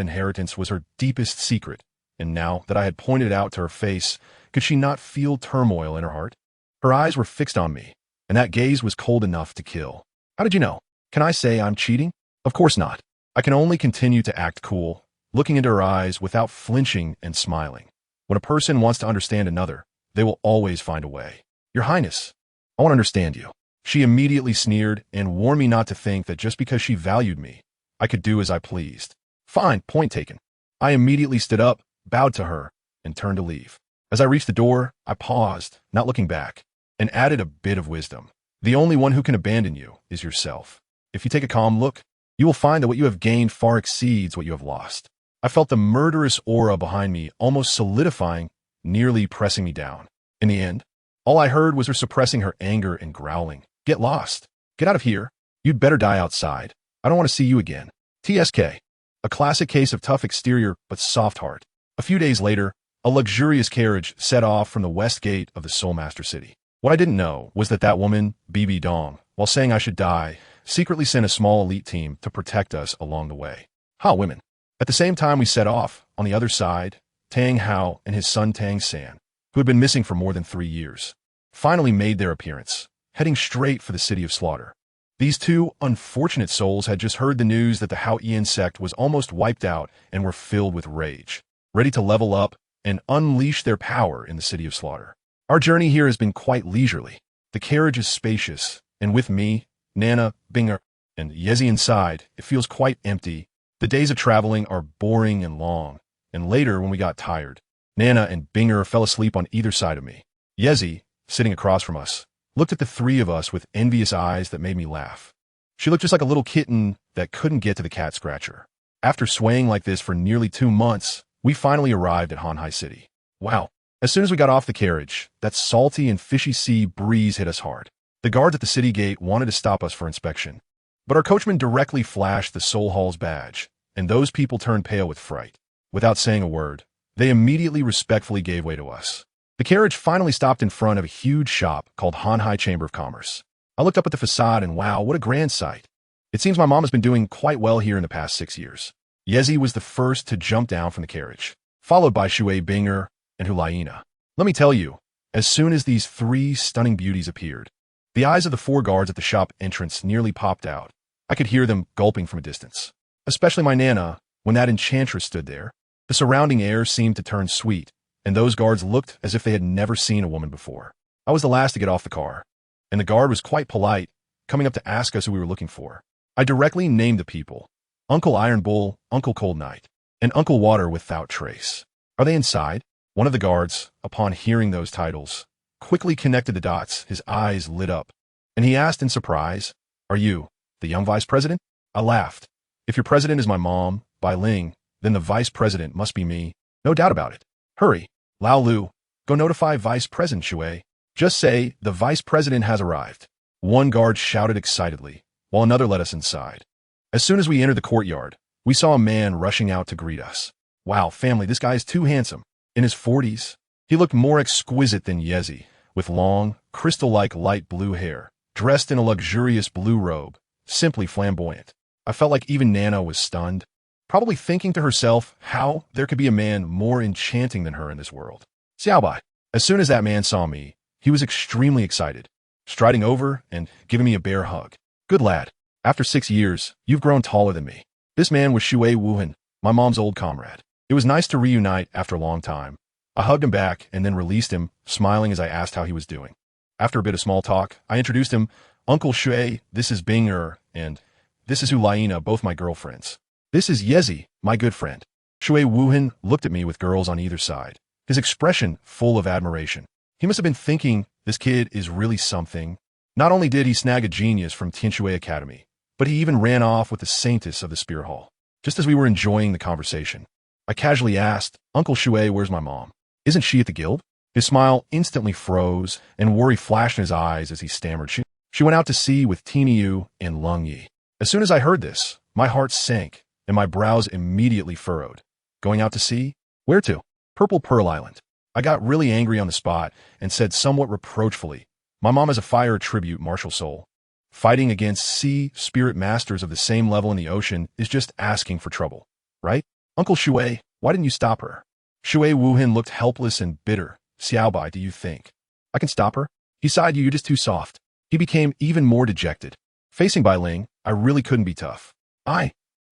inheritance was her deepest secret, and now that I had pointed it out to her face, could she not feel turmoil in her heart? Her eyes were fixed on me, and that gaze was cold enough to kill. How did you know? Can I say I'm cheating? Of course not. I can only continue to act cool, looking into her eyes without flinching and smiling. When a person wants to understand another, they will always find a way. Your Highness, I want to understand you. She immediately sneered and warned me not to think that just because she valued me, I could do as I pleased. Fine, point taken. I immediately stood up, bowed to her, and turned to leave. As I reached the door, I paused, not looking back, and added a bit of wisdom. The only one who can abandon you is yourself. If you take a calm look, you will find that what you have gained far exceeds what you have lost. I felt the murderous aura behind me almost solidifying, nearly pressing me down. In the end, all I heard was her suppressing her anger and growling. Get lost. Get out of here. You'd better die outside. I don't want to see you again. TSK. A classic case of tough exterior but soft heart. A few days later, a luxurious carriage set off from the west gate of the Soulmaster City. What I didn't know was that woman, BB Dong, while saying I should die, secretly sent a small elite team to protect us along the way. Women. At the same time we set off, on the other side, Tang Hao and his son Tang San, who had been missing for more than 3 years, finally made their appearance, heading straight for the city of slaughter. These two unfortunate souls had just heard the news that the Hao Ian sect was almost wiped out and were filled with rage, ready to level up and unleash their power in the city of slaughter. Our journey here has been quite leisurely. The carriage is spacious, and with me, Nana, Binger, and Yezi inside, it feels quite empty. The days of traveling are boring and long, and later when we got tired, Nana and Binger fell asleep on either side of me. Yezi, sitting across from us, looked at the three of us with envious eyes that made me laugh. She looked just like a little kitten that couldn't get to the cat scratcher. After swaying like this for nearly 2 months, we finally arrived at Hanhai City. Wow. As soon as we got off the carriage, that salty and fishy sea breeze hit us hard. The guards at the city gate wanted to stop us for inspection, but our coachman directly flashed the Soul Hall's badge, and those people turned pale with fright. Without saying a word, they immediately respectfully gave way to us. The carriage finally stopped in front of a huge shop called Hanhai Chamber of Commerce. I looked up at the facade and wow, what a grand sight. It seems my mom has been doing quite well here in the past 6 years. Yezi was the first to jump down from the carriage, followed by Shui Binger and Hulaina. Let me tell you, as soon as these 3 stunning beauties appeared, the eyes of the 4 guards at the shop entrance nearly popped out. I could hear them gulping from a distance. Especially my Nana, when that enchantress stood there. The surrounding air seemed to turn sweet, and those guards looked as if they had never seen a woman before. I was the last to get off the car, and the guard was quite polite, coming up to ask us who we were looking for. I directly named the people: Uncle Iron Bull, Uncle Cold Night, and Uncle Water Without Trace. Are they inside? One of the guards, upon hearing those titles, quickly connected the dots. His eyes lit up, and he asked in surprise, "Are you the young vice president?" I laughed. If your president is my mom, Bai Ling, then the vice president must be me. No doubt about it. Hurry, Lao Lu, go notify Vice President Shui. Just say the vice president has arrived. One guard shouted excitedly, while another led us inside. As soon as we entered the courtyard, we saw a man rushing out to greet us. Wow, family, this guy is too handsome. In his 40s, he looked more exquisite than Yezi, with long, crystal-like light blue hair, dressed in a luxurious blue robe, simply flamboyant. I felt like even Nana was stunned, probably thinking to herself how there could be a man more enchanting than her in this world. Xiaobai. As soon as that man saw me, he was extremely excited, striding over and giving me a bear hug. Good lad. After 6 years, you've grown taller than me. This man was Shui Wuhan, my mom's old comrade. It was nice to reunite after a long time. I hugged him back and then released him, smiling as I asked how he was doing. After a bit of small talk, I introduced him, Uncle Shui, this is Binger, and this is Hulaina, both my girlfriends. This is Yezi, my good friend. Shui Wuhan looked at me with girls on either side, his expression full of admiration. He must have been thinking, this kid is really something. Not only did he snag a genius from Tianxue Academy, but he even ran off with the saintess of the Spirit Hall. Just as we were enjoying the conversation, I casually asked, Uncle Shui, where's my mom? Isn't she at the guild? His smile instantly froze, and worry flashed in his eyes as he stammered, She went out to sea with Tina Yu and Lung Yi. As soon as I heard this, my heart sank, and my brows immediately furrowed. Going out to sea? Where to? Purple Pearl Island. I got really angry on the spot and said somewhat reproachfully, my mom is a fire tribute martial soul. Fighting against sea spirit masters of the same level in the ocean is just asking for trouble, right? Uncle Shui, why didn't you stop her? Shui Wuhan looked helpless and bitter. Xiaobai, do you think I can stop her? He sighed, you're just too soft. He became even more dejected. Facing Bai Ling, I really couldn't be tough.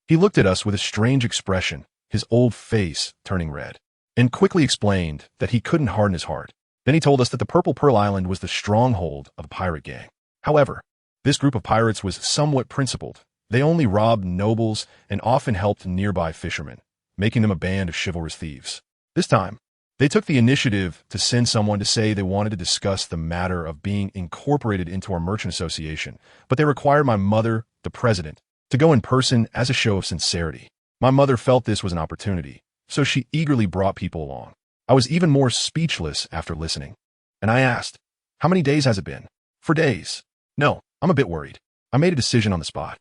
He looked at us with a strange expression, his old face turning red, and quickly explained that he couldn't harden his heart. Then he told us that the Purple Pearl Island was the stronghold of a pirate gang. However, this group of pirates was somewhat principled. They only robbed nobles and often helped nearby fishermen, making them a band of chivalrous thieves. This time, they took the initiative to send someone to say they wanted to discuss the matter of being incorporated into our merchant association, but they required my mother, the president, to go in person as a show of sincerity. My mother felt this was an opportunity, so she eagerly brought people along. I was even more speechless after listening, and I asked, how many days has it been? For days. No, I'm a bit worried. I made a decision on the spot.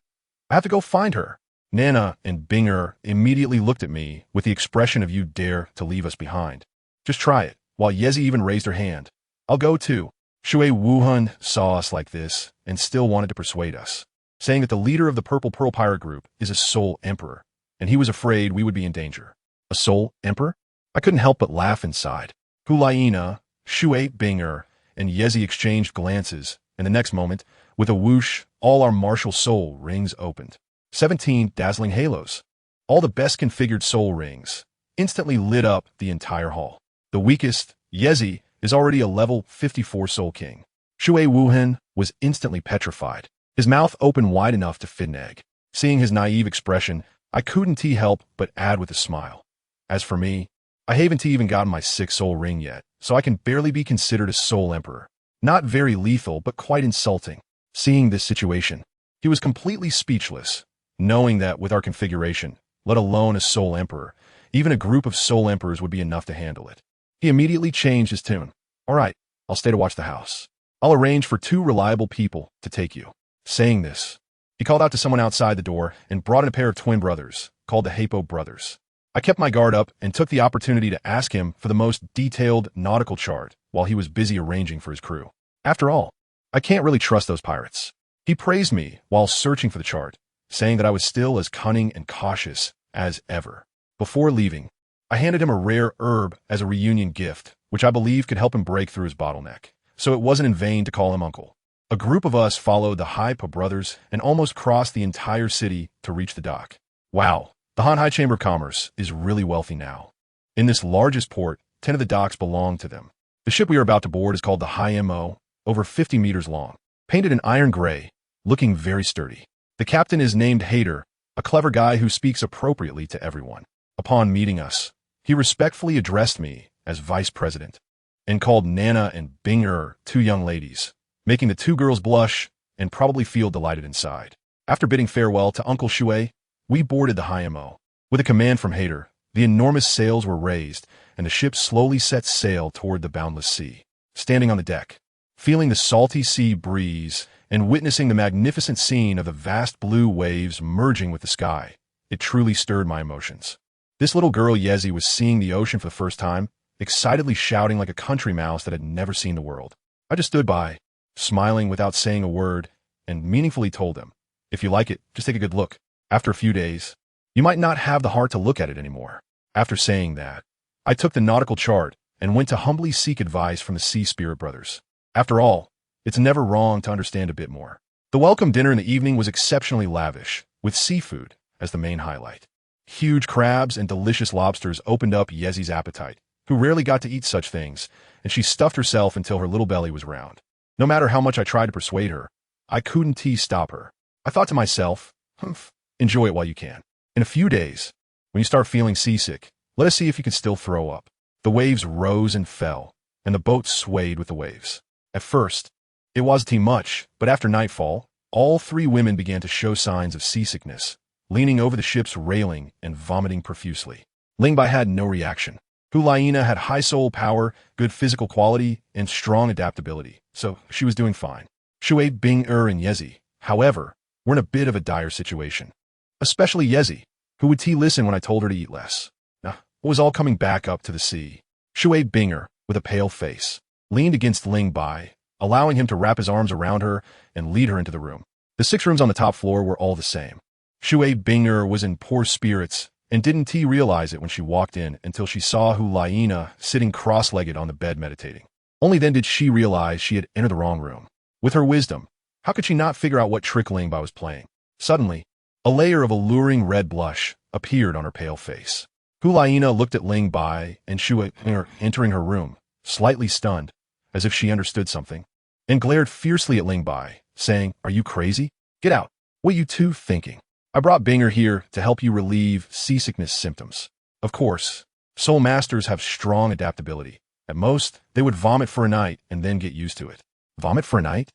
I have to go find her. Nana and Binger immediately looked at me with the expression of you dare to leave us behind. Just try it, while Yezi even raised her hand. I'll go too. Shui Wuhan saw us like this and still wanted to persuade us, saying that the leader of the Purple Pearl Pirate Group is a Soul Emperor, and he was afraid we would be in danger. A Soul Emperor? I couldn't help but laugh inside. Hulaina, Shui Binger, and Yezi exchanged glances, and the next moment, with a whoosh, all our martial soul rings opened. 17 dazzling halos. All the best configured soul rings instantly lit up the entire hall. The weakest, Yezi, is already a level 54 Soul King. Shui Wuhan was instantly petrified, his mouth open wide enough to fit an egg. Seeing his naive expression, I couldn't help but add with a smile. As for me, I haven't even gotten my 6th soul ring yet, so I can barely be considered a Soul Emperor. Not very lethal, but quite insulting. Seeing this situation, he was completely speechless, knowing that with our configuration, let alone a Soul Emperor, even a group of Soul Emperors would be enough to handle it. He immediately changed his tune. All right, I'll stay to watch the house. I'll arrange for 2 reliable people to take you. Saying this, he called out to someone outside the door and brought in a pair of twin brothers, called the Hapo brothers. I kept my guard up and took the opportunity to ask him for the most detailed nautical chart while he was busy arranging for his crew. After all, I can't really trust those pirates. He praised me while searching for the chart, saying that I was still as cunning and cautious as ever. Before leaving, I handed him a rare herb as a reunion gift, which I believe could help him break through his bottleneck, so it wasn't in vain to call him uncle. A group of us followed the Haipa brothers and almost crossed the entire city to reach the dock. Wow, the Hanhai Chamber of Commerce is really wealthy now. In this largest port, 10 of the docks belong to them. The ship we are about to board is called the Hai Mo, over 50 meters long, painted in iron gray, looking very sturdy. The captain is named Hader, a clever guy who speaks appropriately to everyone. Upon meeting us, he respectfully addressed me as vice president and called Nana and Binger 2 young ladies, making the 2 girls blush and probably feel delighted inside. After bidding farewell to Uncle Shui, we boarded the Hayamo. With a command from Hader, the enormous sails were raised, and the ship slowly set sail toward the boundless sea. Standing on the deck, feeling the salty sea breeze, and witnessing the magnificent scene of the vast blue waves merging with the sky, it truly stirred my emotions. This little girl Yezi was seeing the ocean for the first time, excitedly shouting like a country mouse that had never seen the world. I just stood by, smiling without saying a word, and meaningfully told him, if you like it, just take a good look. After a few days, you might not have the heart to look at it anymore. After saying that, I took the nautical chart and went to humbly seek advice from the Sea Spirit brothers. After all, it's never wrong to understand a bit more. The welcome dinner in the evening was exceptionally lavish, with seafood as the main highlight. Huge crabs and delicious lobsters opened up Yezi's appetite, who rarely got to eat such things, and she stuffed herself until her little belly was round. No matter how much I tried to persuade her, I couldn't stop her. I thought to myself, humph, enjoy it while you can. In a few days, when you start feeling seasick, let us see if you can still throw up. The waves rose and fell, and the boat swayed with the waves. At first, it wasn't too much, but after nightfall, all three women began to show signs of seasickness, leaning over the ship's railing and vomiting profusely. Lingbai had no reaction. Hulaina had high soul power, good physical quality, and strong adaptability, so she was doing fine. Shui, Bing-er, and Yezi, however, were in a bit of a dire situation. Especially Yezi, who would listen when I told her to eat less. Now, it was all coming back up to the sea. Shui Bing-er, with a pale face, leaned against Lingbai, allowing him to wrap his arms around her and lead her into the room. The 6 rooms on the top floor were all the same. Shui Bing-er was in poor spirits and didn't realize it when she walked in until she saw Hulaina sitting cross-legged on the bed meditating. Only then did she realize she had entered the wrong room. With her wisdom, how could she not figure out what trick Lingbai was playing? Suddenly, a layer of alluring red blush appeared on her pale face. Hulaina looked at Lingbai and Shui entering her room, slightly stunned, as if she understood something, and glared fiercely at Lingbai, saying, "Are you crazy? Get out. What are you two thinking? I brought Binger here to help you relieve seasickness symptoms. Of course, soul masters have strong adaptability. At most, they would vomit for a night and then get used to it." Vomit for a night?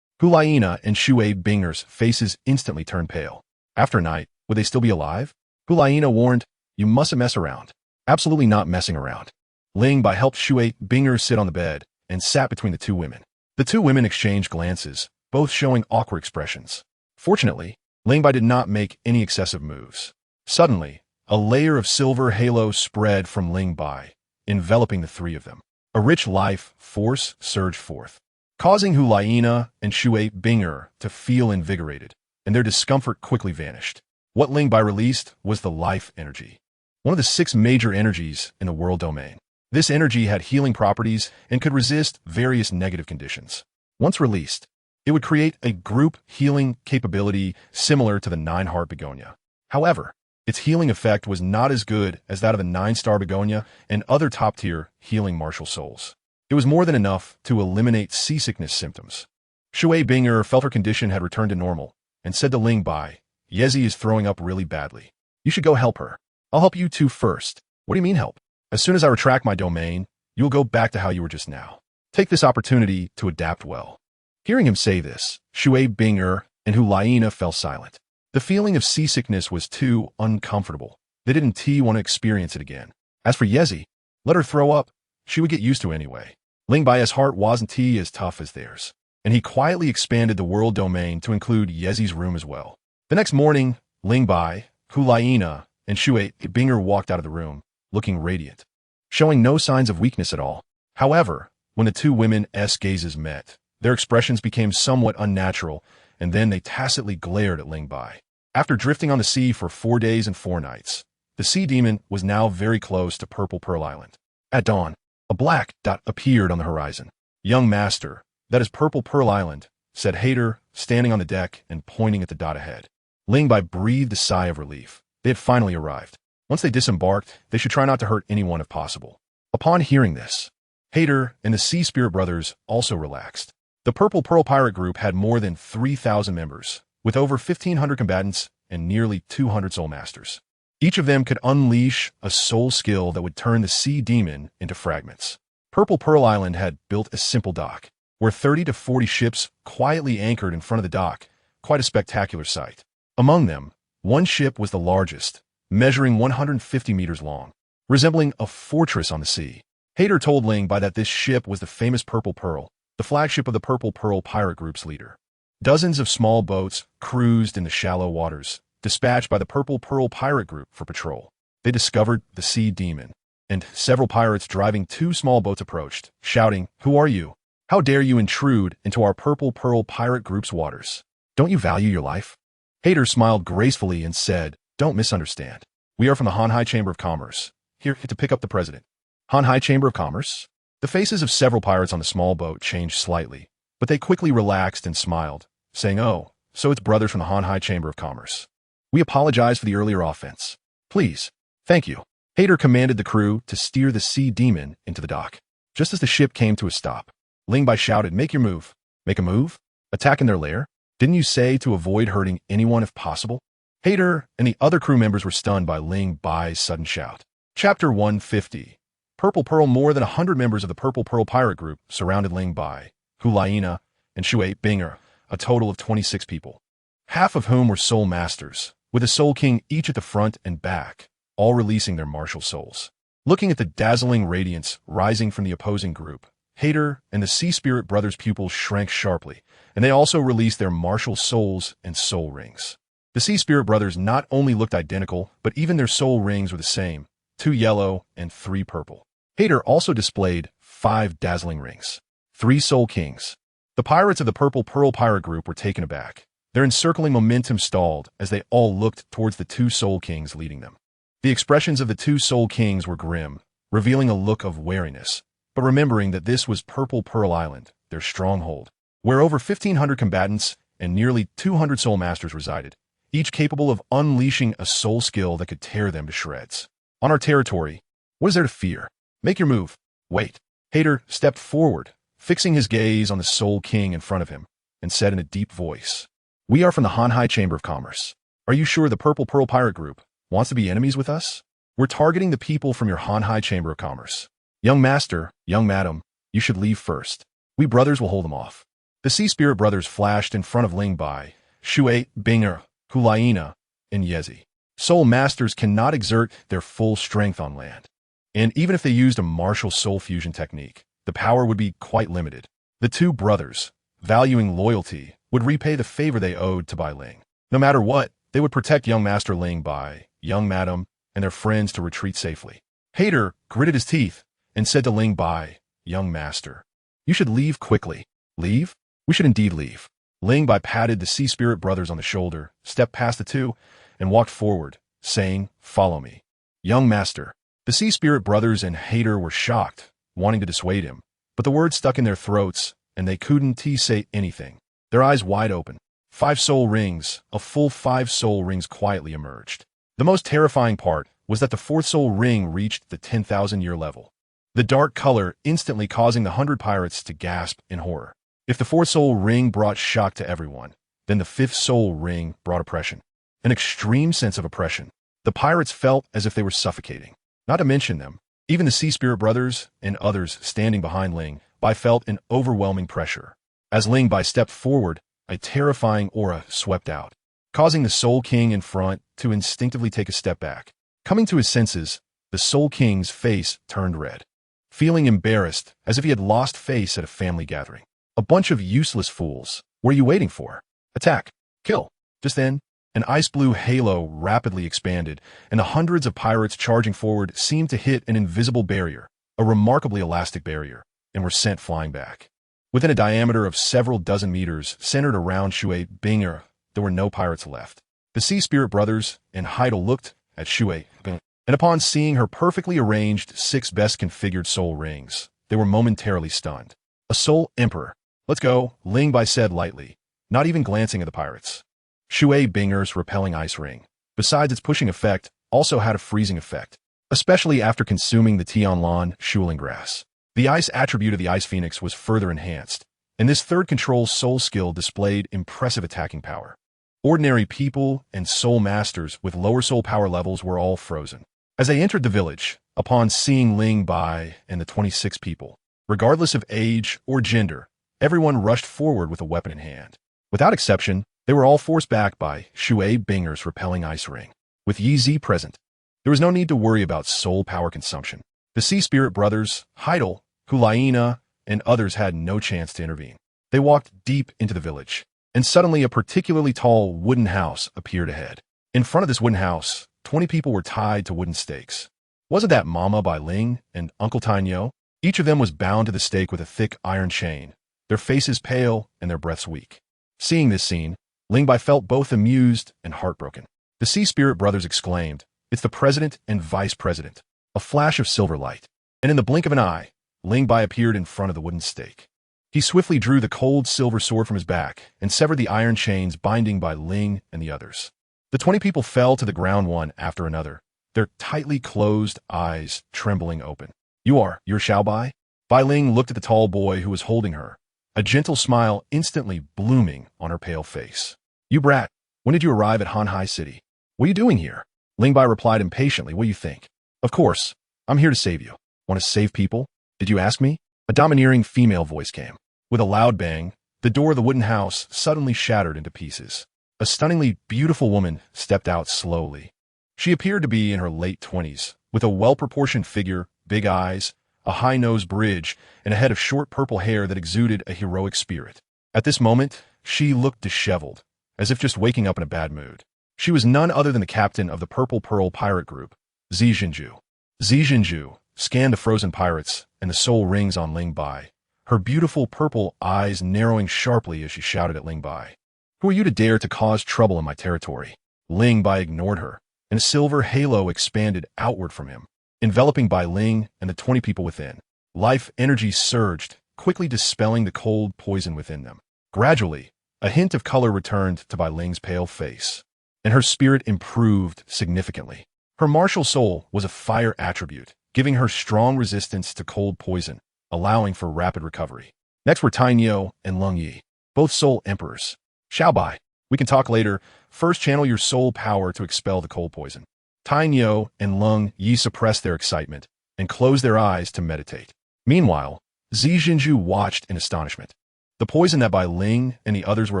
Hulaina and Shui Binger's faces instantly turned pale. After a night, would they still be alive? Hulaina warned, "You mustn't mess around." Absolutely not messing around. Lingbai helped Shui Binger sit on the bed and sat between the two women. The two women exchanged glances, both showing awkward expressions. Fortunately, Lingbai did not make any excessive moves. Suddenly, a layer of silver halo spread from Lingbai, enveloping the three of them. A rich life force surged forth, causing Hulaina and Shui Binger to feel invigorated, and their discomfort quickly vanished. What Lingbai released was the life energy, one of the 6 major energies in the world domain. This energy had healing properties and could resist various negative conditions. Once released, it would create a group healing capability similar to the 9-heart begonia. However, its healing effect was not as good as that of the 9-star begonia and other top-tier healing martial souls. It was more than enough to eliminate seasickness symptoms. Shui Binger felt her condition had returned to normal and said to Lingbai, "Yezi is throwing up really badly. You should go help her. I'll help you two first." "What do you mean help? As soon as I retract my domain, you'll go back to how you were just now. Take this opportunity to adapt well." Hearing him say this, Shui Binger and Hulaina fell silent. The feeling of seasickness was too uncomfortable. They didn't want to experience it again. As for Yezi, let her throw up. She would get used to it anyway. Lingbai's heart wasn't as tough as theirs, and he quietly expanded the world domain to include Yezi's room as well. The next morning, Lingbai, Hulaina, and Shui Binger walked out of the room, looking radiant, showing no signs of weakness at all. However, when the two women's gazes met, their expressions became somewhat unnatural, and then they tacitly glared at Lingbai. After drifting on the sea for 4 days and 4 nights, the sea demon was now very close to Purple Pearl Island. At dawn, a black dot appeared on the horizon. "Young master, that is Purple Pearl Island," said Hader, standing on the deck and pointing at the dot ahead. Lingbai breathed a sigh of relief. They had finally arrived. Once they disembarked, they should try not to hurt anyone if possible. Upon hearing this, Hader and the Sea Spirit Brothers also relaxed. The Purple Pearl Pirate Group had more than 3,000 members, with over 1,500 combatants and nearly 200 soul masters. Each of them could unleash a soul skill that would turn the sea demon into fragments. Purple Pearl Island had built a simple dock, where 30 to 40 ships quietly anchored in front of the dock, quite a spectacular sight. Among them, one ship was the largest, measuring 150 meters long, resembling a fortress on the sea. Hader told Lingbai that this ship was the famous Purple Pearl, the flagship of the Purple Pearl Pirate Group's leader. Dozens of small boats cruised in the shallow waters, dispatched by the Purple Pearl Pirate Group for patrol. They discovered the sea demon, and several pirates driving 2 small boats approached, shouting, "Who are you? How dare you intrude into our Purple Pearl Pirate Group's waters? Don't you value your life?" Hader smiled gracefully and said, "Don't misunderstand. We are from the Hanhai Chamber of Commerce, here to pick up the president." Hanhai Chamber of Commerce? The faces of several pirates on the small boat changed slightly, but they quickly relaxed and smiled, saying, "Oh, so it's brothers from the Hanhai Chamber of Commerce. We apologize for the earlier offense. Please, thank you." Hader commanded the crew to steer the sea demon into the dock. Just as the ship came to a stop, Lingbai shouted, "Make your move." "Make a move? Attack in their lair? Didn't you say to avoid hurting anyone if possible?" Hader and the other crew members were stunned by Lingbai's sudden shout. Chapter 150. Purple Pearl. More than 100 members of the Purple Pearl pirate group surrounded Ling Bai, Hulaina, and Shui Binger, a total of 26 people, half of whom were soul masters, with a soul king each at the front and back, all releasing their martial souls. Looking at the dazzling radiance rising from the opposing group, Hater and the Sea Spirit Brothers' pupils shrank sharply, and they also released their martial souls and soul rings. The Sea Spirit Brothers not only looked identical, but even their soul rings were the same, 2 yellow and 3 purple. Hater also displayed 5 dazzling rings, 3 soul kings. The pirates of the Purple Pearl pirate group were taken aback. Their encircling momentum stalled as they all looked towards the 2 soul kings leading them. The expressions of the 2 soul kings were grim, revealing a look of wariness, but remembering that this was Purple Pearl Island, their stronghold, where over 1,500 combatants and nearly 200 soul masters resided, each capable of unleashing a soul skill that could tear them to shreds. On our territory, what is there to fear? Make your move. Wait. Hater stepped forward, fixing his gaze on the soul king in front of him, and said in a deep voice, "We are from the Hanhai Chamber of Commerce. Are you sure the Purple Pearl pirate group wants to be enemies with us? We're targeting the people from your Hanhai Chamber of Commerce. Young master, young madam, you should leave first. We brothers will hold them off." The Sea Spirit Brothers flashed in front of Ling Bai, Shui Binger, Hulaina, and Yezi. Soul masters cannot exert their full strength on land, and even if they used a martial soul fusion technique, the power would be quite limited. The 2 brothers, valuing loyalty, would repay the favor they owed to Bai Ling. No matter what, they would protect young master Ling Bai, young madam, and their friends to retreat safely. Hater gritted his teeth and said to Ling Bai, "Young master, you should leave quickly." "Leave? We should indeed leave." Ling Bai patted the Sea Spirit Brothers on the shoulder, stepped past the 2, and walked forward, saying, "Follow me." "Young master." The Sea Spirit Brothers and Hater were shocked, wanting to dissuade him, but the words stuck in their throats, and they couldn't say anything. Their eyes wide open. 5 soul rings, a full 5 soul rings quietly emerged. The most terrifying part was that the 4th soul ring reached the 10,000-year level, the dark color instantly causing the 100 pirates to gasp in horror. If the 4th soul ring brought shock to everyone, then the 5th soul ring brought oppression. An extreme sense of oppression. The pirates felt as if they were suffocating. Not to mention them, even the Sea Spirit Brothers and others standing behind Ling Bai felt an overwhelming pressure. As Ling Bai stepped forward, a terrifying aura swept out, causing the Soul King in front to instinctively take a step back. Coming to his senses, the Soul King's face turned red, feeling embarrassed as if he had lost face at a family gathering. "A bunch of useless fools. What are you waiting for? Attack! Kill!" Just then, an ice-blue halo rapidly expanded, and the hundreds of pirates charging forward seemed to hit an invisible barrier, a remarkably elastic barrier, and were sent flying back. Within a diameter of several dozen meters, centered around Shui Binger, there were no pirates left. The Sea Spirit Brothers and Heidel looked at Shui Binger, and upon seeing her perfectly arranged 6 best-configured soul rings, they were momentarily stunned. "A soul emperor. Let's go," Ling Bai said lightly, not even glancing at the pirates. Shui Binger's repelling ice ring, besides its pushing effect, also had a freezing effect, especially after consuming the Tianlan Shuling grass. The ice attribute of the Ice Phoenix was further enhanced, and this third control soul skill displayed impressive attacking power. Ordinary people and soul masters with lower soul power levels were all frozen. As they entered the village, upon seeing Ling Bai and the 26 people, regardless of age or gender, everyone rushed forward with a weapon in hand. Without exception, they were all forced back by Shui Binger's repelling ice ring. With Yi Zi present, there was no need to worry about soul power consumption. The Sea Spirit Brothers, Heidel, Hulaina, and others had no chance to intervene. They walked deep into the village, and suddenly a particularly tall wooden house appeared ahead. In front of this wooden house, 20 people were tied to wooden stakes. Wasn't that Mama Bai Ling and Uncle Tainyo? Each of them was bound to the stake with a thick iron chain, their faces pale and their breaths weak. Seeing this scene, Ling Bai felt both amused and heartbroken. The Sea Spirit Brothers exclaimed, "It's the president and vice president." A flash of silver light, and in the blink of an eye, Ling Bai appeared in front of the wooden stake. He swiftly drew the cold silver sword from his back and severed the iron chains binding Bai Ling and the others. The 20 people fell to the ground one after another, their tightly closed eyes trembling open. You're Xiao Bai?" Bai Ling looked at the tall boy who was holding her, a gentle smile instantly blooming on her pale face. "You brat, when did you arrive at Hanhai City? What are you doing here?" Ling Bai replied impatiently, "What do you think? Of course, I'm here to save you." Want to save people? Did you ask me? A domineering female voice came. With a loud bang, the door of the wooden house suddenly shattered into pieces. A stunningly beautiful woman stepped out slowly. She appeared to be in her late 20s, with a well-proportioned figure, big eyes, a high-nosed bridge, and a head of short purple hair that exuded a heroic spirit. At this moment, she looked disheveled, as if just waking up in a bad mood. She was none other than the captain of the Purple Pearl pirate group, Zi Jinju. Zi Jinju scanned the frozen pirates and the soul rings on Ling Bai, her beautiful purple eyes narrowing sharply as she shouted at Ling Bai. Who are you to dare to cause trouble in my territory? Ling Bai ignored her, and a silver halo expanded outward from him, enveloping Bai Ling and the 20 people within. Life energy surged, quickly dispelling the cold poison within them. Gradually, a hint of color returned to Bai Ling's pale face, and her spirit improved significantly. Her martial soul was a fire attribute, giving her strong resistance to cold poison, allowing for rapid recovery. Next were Tai Nio and Lung Yi, both soul emperors. Xiao Bai, we can talk later. First, channel your soul power to expel the cold poison. Tai Nio and Lung Yi suppressed their excitement and closed their eyes to meditate. Meanwhile, Zi Jinju watched in astonishment. The poison that Bai Ling and the others were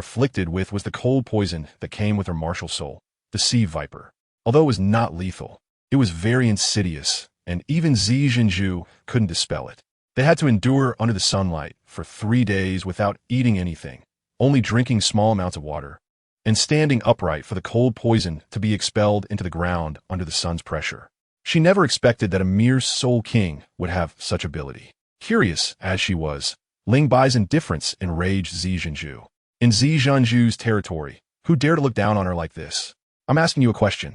afflicted with was the cold poison that came with her martial soul, the sea viper. Although it was not lethal, it was very insidious, and even Zi Jinju couldn't dispel it. They had to endure under the sunlight for 3 days without eating anything, only drinking small amounts of water, and standing upright for the cold poison to be expelled into the ground under the sun's pressure. She never expected that a mere soul king would have such ability. Curious as she was, Ling Bai's indifference enraged Zi Jinju. In Zi Jinju's territory, who dared to look down on her like this? I'm asking you a question.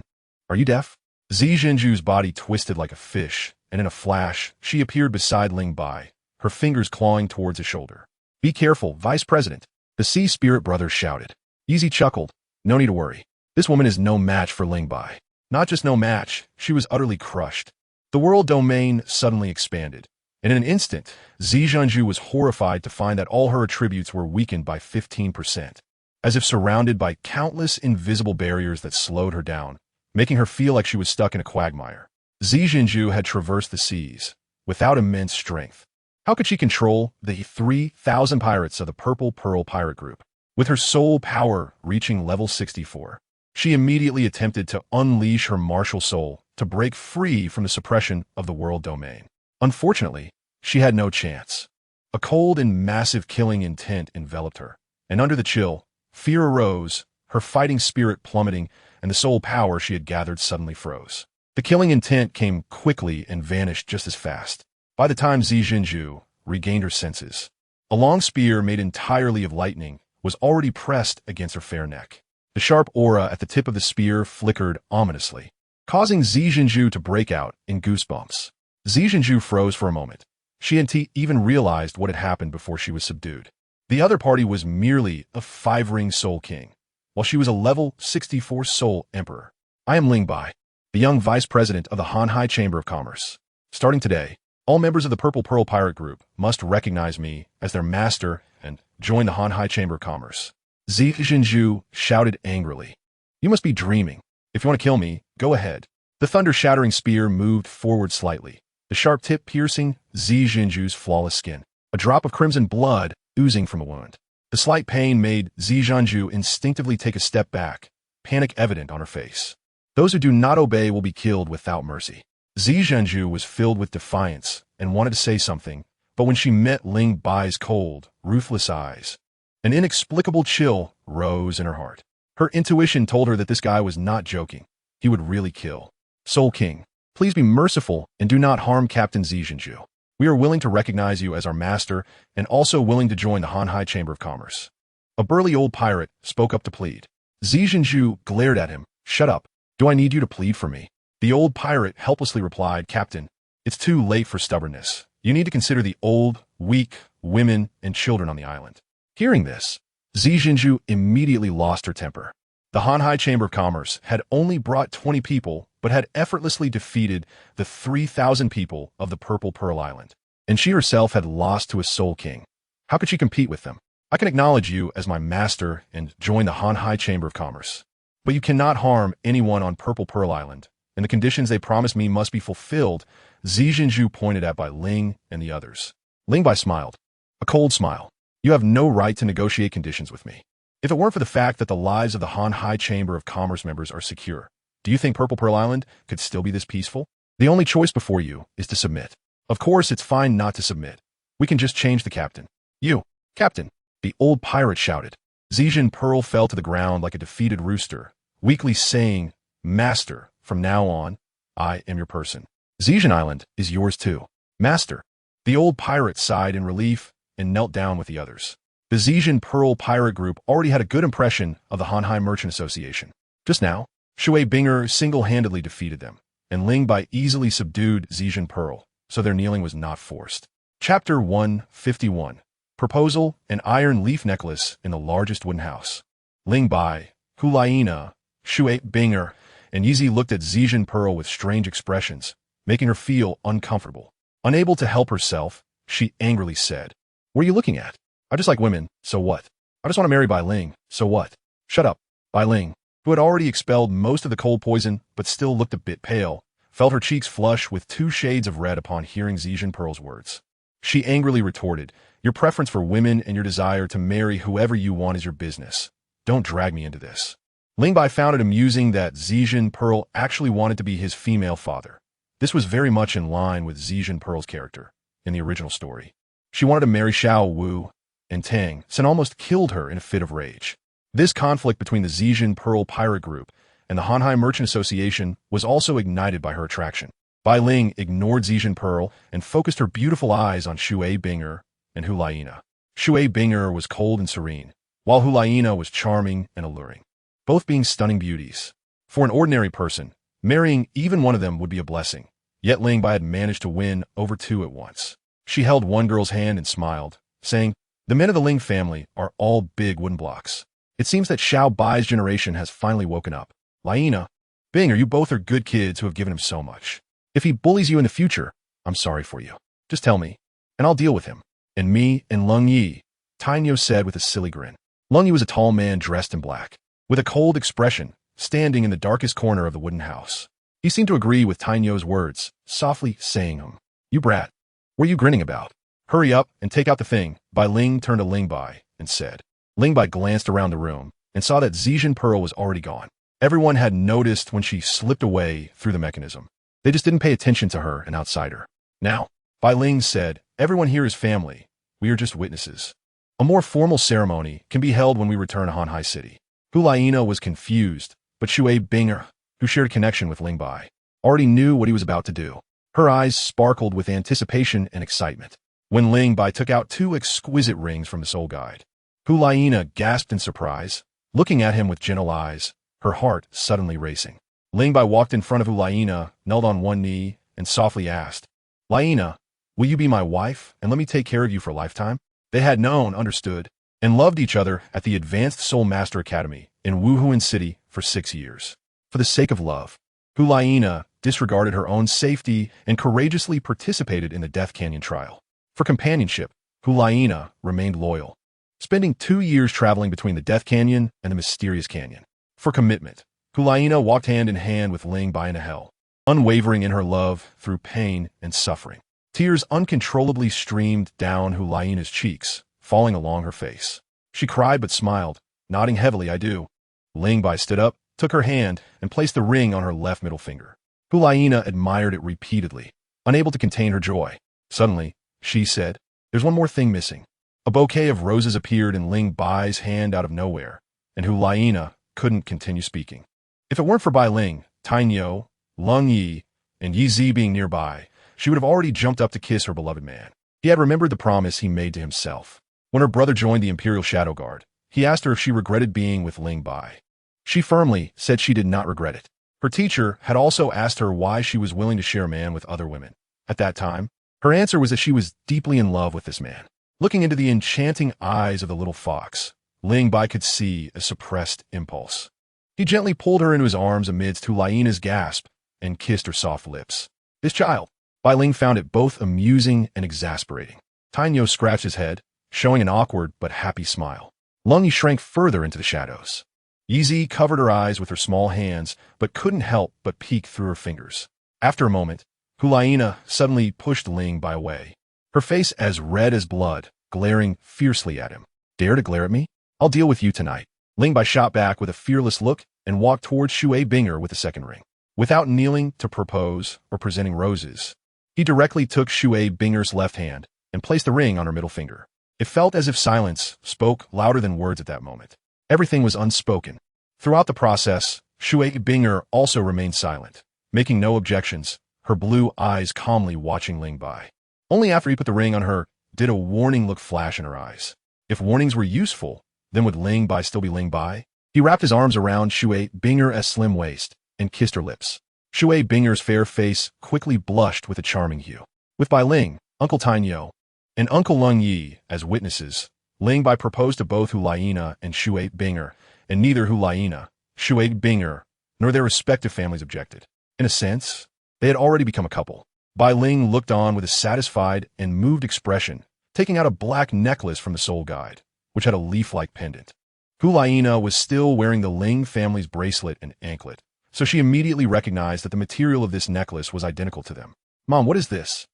Are you deaf? Zi Jinju's body twisted like a fish, and in a flash, she appeared beside Ling Bai, her fingers clawing towards his shoulder. Be careful, Vice President, the Sea Spirit brothers shouted. Easy chuckled. No need to worry. This woman is no match for Ling Bai. Not just no match, she was utterly crushed. The world domain suddenly expanded, and in an instant, Zi Jinju was horrified to find that all her attributes were weakened by 15%, as if surrounded by countless invisible barriers that slowed her down, making her feel like she was stuck in a quagmire. Zi Jinju had traversed the seas without immense strength. How could she control the 3,000 pirates of the Purple Pearl pirate group? With her soul power reaching level 64, she immediately attempted to unleash her martial soul to break free from the suppression of the world domain. Unfortunately, she had no chance. A cold and massive killing intent enveloped her, and under the chill, fear arose, her fighting spirit plummeting, and the soul power she had gathered suddenly froze. The killing intent came quickly and vanished just as fast. By the time Zi Jinju regained her senses, a long spear made entirely of lightning was already pressed against her fair neck. The sharp aura at the tip of the spear flickered ominously, causing Zi Jinju to break out in goosebumps. Zi Jinju froze for a moment. She hadn't even realized what had happened before she was subdued. The other party was merely a 5-ring soul king, while she was a level 64 soul emperor. I am Ling Bai, the young vice president of the Hanhai Chamber of Commerce. Starting today, all members of the Purple Pearl Pirate Group must recognize me as their master and join the Hanhai Chamber of Commerce. Zi Jinju shouted angrily. You must be dreaming. If you want to kill me, go ahead. The thunder-shattering spear moved forward slightly, the sharp tip piercing Zi Jinju's flawless skin, a drop of crimson blood oozing from a wound. The slight pain made Zi Jinju instinctively take a step back, panic evident on her face. Those who do not obey will be killed without mercy. Zi Jinju was filled with defiance and wanted to say something, but when she met Ling Bai's cold, ruthless eyes, an inexplicable chill rose in her heart. Her intuition told her that this guy was not joking. He would really kill. Soul King, please be merciful and do not harm Captain Zi Jinju. We are willing to recognize you as our master and also willing to join the Hanhai Chamber of Commerce. A burly old pirate spoke up to plead. Zi Jinju glared at him. Shut up. Do I need you to plead for me? The old pirate helplessly replied, Captain, it's too late for stubbornness. You need to consider the old, weak, women, and children on the island. Hearing this, Zi Jinju immediately lost her temper. The Hanhai Chamber of Commerce had only brought 20 people, but had effortlessly defeated the 3,000 people of the Purple Pearl Island. And she herself had lost to a Soul King. How could she compete with them? I can acknowledge you as my master and join the Hanhai Chamber of Commerce. But you cannot harm anyone on Purple Pearl Island, and the conditions they promised me must be fulfilled Zijinju pointed at Bai Ling and the others. Ling Bai smiled. A cold smile. You have no right to negotiate conditions with me. If it weren't for the fact that the lives of the Han High Chamber of Commerce members are secure, do you think Purple Pearl Island could still be this peaceful? The only choice before you is to submit. Of course, it's fine not to submit. We can just change the captain. You, captain, the old pirate shouted. Zijin Pearl fell to the ground like a defeated rooster, weakly saying, Master, from now on, I am your person. Zijin Island is yours too. Master. The old pirate sighed in relief and knelt down with the others. The Zijin Pearl pirate group already had a good impression of the Hanhai Merchant Association. Just now, Shui Binger single-handedly defeated them, and Ling Bai easily subdued Zijin Pearl, so their kneeling was not forced. Chapter 151. Proposal, an iron leaf necklace in the largest wooden house. Ling Bai, Hulaina, Shui Binger, and Yizi looked at Zijin Pearl with strange expressions, making her feel uncomfortable. Unable to help herself, she angrily said, What are you looking at? I just like women, so what? I just want to marry Bai Ling, so what? Shut up. Bai Ling, who had already expelled most of the cold poison but still looked a bit pale, felt her cheeks flush with 2 shades of red upon hearing Zijin Pearl's words. She angrily retorted, Your preference for women and your desire to marry whoever you want is your business. Don't drag me into this. Ling Bai found it amusing that Zijin Pearl actually wanted to be his female father. This was very much in line with Zijin Pearl's character in the original story. She wanted to marry Xiao Wu, and Tang Sen almost killed her in a fit of rage. This conflict between the Zijin Pearl pirate group and the Hanhai Merchant Association was also ignited by her attraction. Bai Ling ignored Zijin Pearl and focused her beautiful eyes on Shui Binger and Hulaina. Shui Binger was cold and serene, while Hulaina was charming and alluring, both being stunning beauties. For an ordinary person, marrying even one of them would be a blessing, yet Ling Bai had managed to win over 2 at once. She held one girl's hand and smiled, saying, The men of the Ling family are all big wooden blocks. It seems that Xiao Bai's generation has finally woken up. Laina, Binger, you both are good kids who have given him so much. If he bullies you in the future, I'm sorry for you. Just tell me, and I'll deal with him. And me and Lung Yi, Tainyo said with a silly grin. Lung Yi was a tall man dressed in black, with a cold expression, standing in the darkest corner of the wooden house. He seemed to agree with Tainyo's words, softly saying, You brat, what are you grinning about? Hurry up and take out the thing. Bai Ling turned to Ling Bai and said. Ling Bai glanced around the room and saw that Zijin Pearl was already gone. Everyone had noticed when she slipped away through the mechanism. They just didn't pay attention to her, an outsider. Now, Bai Ling said, Everyone here is family. We are just witnesses. A more formal ceremony can be held when we return to Hanhai City. Hulaina was confused, but Shui Binger, who shared a connection with Ling Bai, already knew what he was about to do. Her eyes sparkled with anticipation and excitement when Ling Bai took out 2 exquisite rings from the soul guide. Hulaina gasped in surprise, looking at him with gentle eyes, her heart suddenly racing. Ling Bai walked in front of Hulaina, knelt on one knee, and softly asked, Laina, will you be my wife and let me take care of you for a lifetime? They had known, understood, and loved each other at the Advanced Soul Master Academy in Wuhuan City for 6 years. For the sake of love, Hulaina disregarded her own safety and courageously participated in the Death Canyon trial. For companionship, Hulaina remained loyal, spending 2 years traveling between the Death Canyon and the Mysterious Canyon. For commitment, Hulaina walked hand in hand with Ling Bai into hell, unwavering in her love through pain and suffering. Tears uncontrollably streamed down Hulaina's cheeks, falling along her face. She cried but smiled, nodding heavily, I do. Ling Bai stood up, took her hand, and placed the ring on her left middle finger. Hulaina admired it repeatedly, unable to contain her joy. Suddenly, she said, There's one more thing missing. A bouquet of roses appeared in Ling Bai's hand out of nowhere, and Hulaina couldn't continue speaking. If it weren't for Bai Ling, Tainyo, Lung Yi, and Yi Zi being nearby, she would have already jumped up to kiss her beloved man. He had remembered the promise he made to himself. When her brother joined the Imperial Shadow Guard, he asked her if she regretted being with Ling Bai. She firmly said she did not regret it. Her teacher had also asked her why she was willing to share a man with other women. At that time, her answer was that she was deeply in love with this man. Looking into the enchanting eyes of the little fox, Ling Bai could see a suppressed impulse. He gently pulled her into his arms amidst Hulaina's gasp and kissed her soft lips. This child, Bai Ling found it both amusing and exasperating. Tainyo scratched his head, showing an awkward but happy smile. Lung Yi shrank further into the shadows. Yizi covered her eyes with her small hands, but couldn't help but peek through her fingers. After a moment, Hulaina suddenly pushed Ling Bai away, her face as red as blood, glaring fiercely at him. Dare to glare at me? I'll deal with you tonight. Ling Bai shot back with a fearless look and walked towards Shui Binger with the second ring. Without kneeling to propose or presenting roses, he directly took Shui Binger's left hand and placed the ring on her middle finger. It felt as if silence spoke louder than words at that moment. Everything was unspoken. Throughout the process, Shui Binger also remained silent, making no objections, her blue eyes calmly watching Ling Bai. Only after he put the ring on her did a warning look flash in her eyes. If warnings were useful, then would Ling Bai still be Ling Bai? He wrapped his arms around Shui Binger's slim waist and kissed her lips. Shui Binger's fair face quickly blushed with a charming hue. With Bai Ling, Uncle Tainyo, and Uncle Lung Yi as witnesses, Ling Bai proposed to both Hulaina and Shui Binger, and neither Hulaina, Shui Binger, nor their respective families objected. In a sense, they had already become a couple. Bai Ling looked on with a satisfied and moved expression, taking out a black necklace from the soul guide, which had a leaf-like pendant. Hulaina was still wearing the Ling family's bracelet and anklet, so she immediately recognized that the material of this necklace was identical to them. Mom, what is this?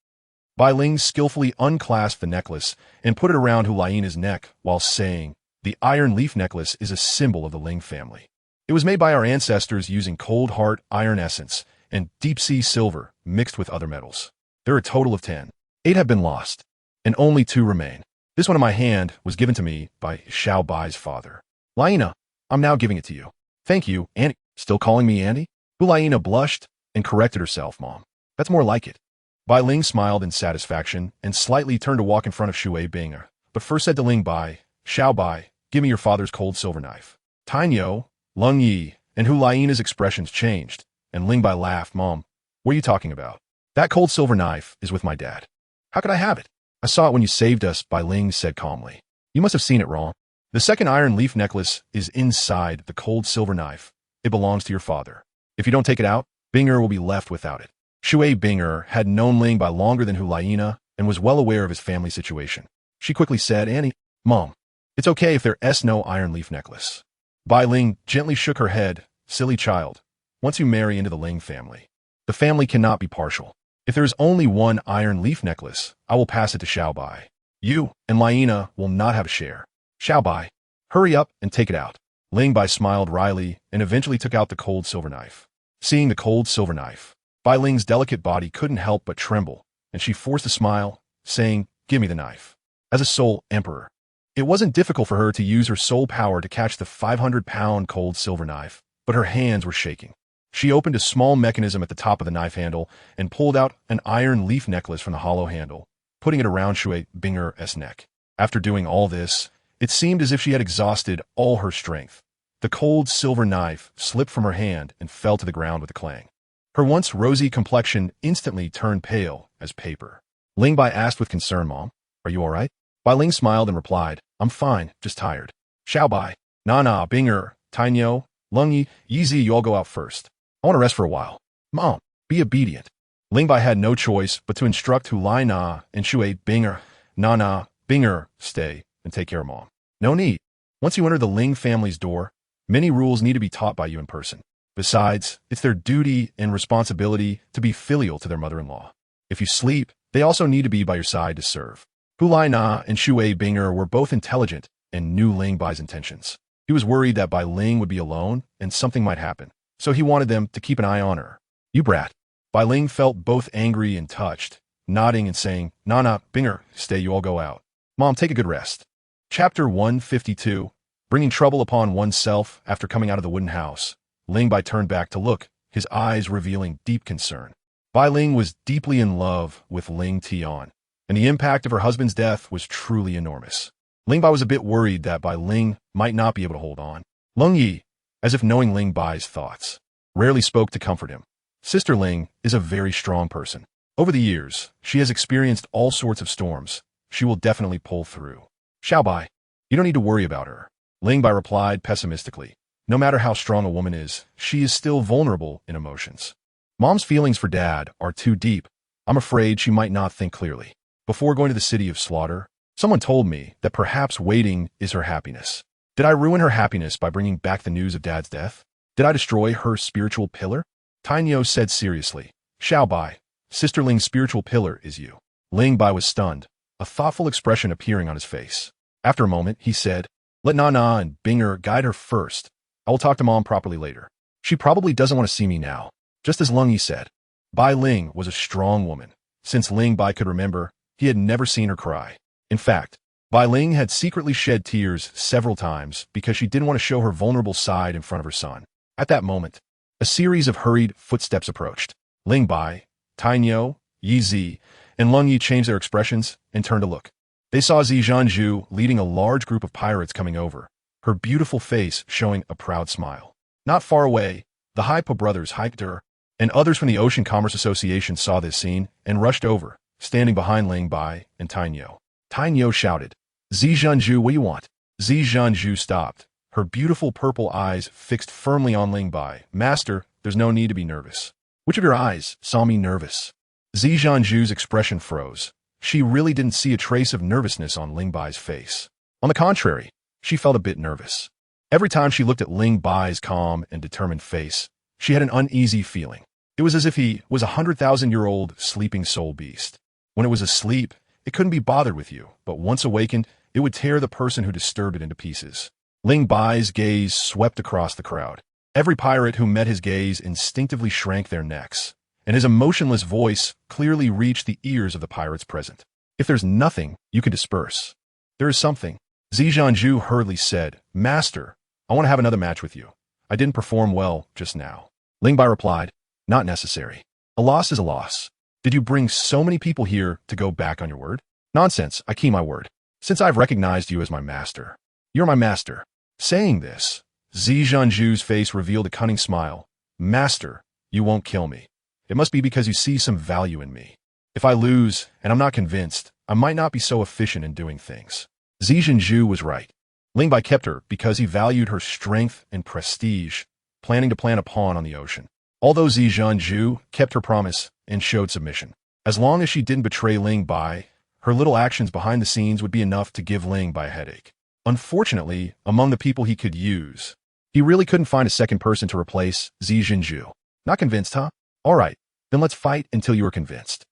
Bai Ling skillfully unclasped the necklace and put it around Hulaina's neck while saying, the iron leaf necklace is a symbol of the Ling family. It was made by our ancestors using cold heart iron essence and deep-sea silver mixed with other metals. There are a total of 10. 8 have been lost, and only 2 remain. This one in my hand was given to me by Xiao Bai's father. Laina, I'm now giving it to you. Thank you, Andy. Still calling me Andy? Hulaina blushed and corrected herself, Mom. That's more like it. Bai Ling smiled in satisfaction and slightly turned to walk in front of Shui Binger, but first said to Ling Bai, Xiao Bai, give me your father's cold silver knife. Tainyo, Lung Yi, and Hulaina's expressions changed, and Ling Bai laughed. Mom, what are you talking about? That cold silver knife is with my dad. How could I have it? I saw it when you saved us, Bai Ling said calmly. You must have seen it wrong. The second iron leaf necklace is inside the cold silver knife. It belongs to your father. If you don't take it out, Binger will be left without it. Shui Binger had known Ling Bai longer than Hulaina and was well aware of his family situation. She quickly said, Annie, Mom, it's okay if there's no iron leaf necklace. Bai Ling gently shook her head. Silly child. Once you marry into the Ling family, the family cannot be partial. If there is only one iron leaf necklace, I will pass it to Xiao Bai. You and Laina will not have a share. Xiao Bai, hurry up and take it out. Ling Bai smiled wryly and eventually took out the cold silver knife. Seeing the cold silver knife, Bai Ling's delicate body couldn't help but tremble, and she forced a smile, saying, give me the knife. As a soul emperor, it wasn't difficult for her to use her soul power to catch the 500-pound cold silver knife, but her hands were shaking. She opened a small mechanism at the top of the knife handle and pulled out an iron leaf necklace from the hollow handle, putting it around Shui Binger's neck. After doing all this, it seemed as if she had exhausted all her strength. The cold silver knife slipped from her hand and fell to the ground with a clang. Her once rosy complexion instantly turned pale as paper. Ling Bai asked with concern, Mom, are you all right? Bai Ling smiled and replied, I'm fine, just tired. Xiao Bai, Nana, Binger, Tainyo, Lung Yi, Yizi, you all go out first. I want to rest for a while. Mom, be obedient. Ling Bai had no choice but to instruct Hulaina and Shui Binger, Nana, Binger, stay and take care of Mom. No need. Once you enter the Ling family's door, many rules need to be taught by you in person. Besides, it's their duty and responsibility to be filial to their mother-in-law. If you sleep, they also need to be by your side to serve. Hulaina and Shui Binger were both intelligent and knew Ling Bai's intentions. He was worried that Bai Ling would be alone and something might happen, so he wanted them to keep an eye on her. You brat. Bai Ling felt both angry and touched, nodding and saying, Nana, Binger, stay, you all go out. Mom, take a good rest. Chapter 152, Bringing Trouble Upon Oneself After Coming Out of the Wooden House. Ling Bai turned back to look, his eyes revealing deep concern. Bai Ling was deeply in love with Ling Tian, and the impact of her husband's death was truly enormous. Ling Bai was a bit worried that Bai Ling might not be able to hold on. Lung Yi, as if knowing Ling Bai's thoughts, rarely spoke to comfort him. Sister Ling is a very strong person. Over the years, she has experienced all sorts of storms. She will definitely pull through. Xiao Bai, you don't need to worry about her. Ling Bai replied pessimistically. No matter how strong a woman is, she is still vulnerable in emotions. Mom's feelings for Dad are too deep. I'm afraid she might not think clearly. Before going to the city of slaughter, someone told me that perhaps waiting is her happiness. Did I ruin her happiness by bringing back the news of Dad's death? Did I destroy her spiritual pillar? Tainyo said seriously. Xiao Bai, Sister Ling's spiritual pillar is you. Ling Bai was stunned, a thoughtful expression appearing on his face. After a moment, he said, let Nana and Binger guide her first. I will talk to Mom properly later. She probably doesn't want to see me now. Just as Lung Yi said. Bai Ling was a strong woman. Since Ling Bai could remember, he had never seen her cry. In fact, Bai Ling had secretly shed tears several times because she didn't want to show her vulnerable side in front of her son. At that moment, a series of hurried footsteps approached. Ling Bai, Tainyo, Yi Zi, and Lung Yi changed their expressions and turned to look. They saw Zi Zhanzhu leading a large group of pirates coming over, her beautiful face showing a proud smile. Not far away, the Haipa brothers Haikter and others from the Ocean Commerce Association saw this scene and rushed over, standing behind Ling Bai and Tainyo. Tainyo shouted, Zi Zhanzhu, what do you want? Zi Zhanzhu stopped, her beautiful purple eyes fixed firmly on Ling Bai. Master, there's no need to be nervous. Which of your eyes saw me nervous? Zi Zhanzhu's expression froze. She really didn't see a trace of nervousness on Ling Bai's face. On the contrary, she felt a bit nervous. Every time she looked at Ling Bai's calm and determined face, she had an uneasy feeling. It was as if he was a 100,000-year-old sleeping soul beast. When it was asleep, it couldn't be bothered with you, but once awakened, it would tear the person who disturbed it into pieces. Ling Bai's gaze swept across the crowd. Every pirate who met his gaze instinctively shrank their necks, and his emotionless voice clearly reached the ears of the pirates present. If there's nothing, you can disperse. There is something. Zi Zhanzhu hurriedly said, Master, I want to have another match with you. I didn't perform well just now. Ling Bai replied, not necessary. A loss is a loss. Did you bring so many people here to go back on your word? Nonsense, I keep my word. Since I've recognized you as my master. You're my master. Saying this, Zi Zhanzhu's face revealed a cunning smile. Master, you won't kill me. It must be because you see some value in me. If I lose, and I'm not convinced, I might not be so efficient in doing things. Zi Zhanzhu was right. Ling Bai kept her because he valued her strength and prestige, planning to plant a pawn on the ocean. Although Zi Zhanzhu kept her promise and showed submission. As long as she didn't betray Ling Bai, her little actions behind the scenes would be enough to give Ling Bai a headache. Unfortunately, among the people he could use, he really couldn't find a second person to replace Zi Zhanzhu. Not convinced, huh? All right, then let's fight until you are convinced.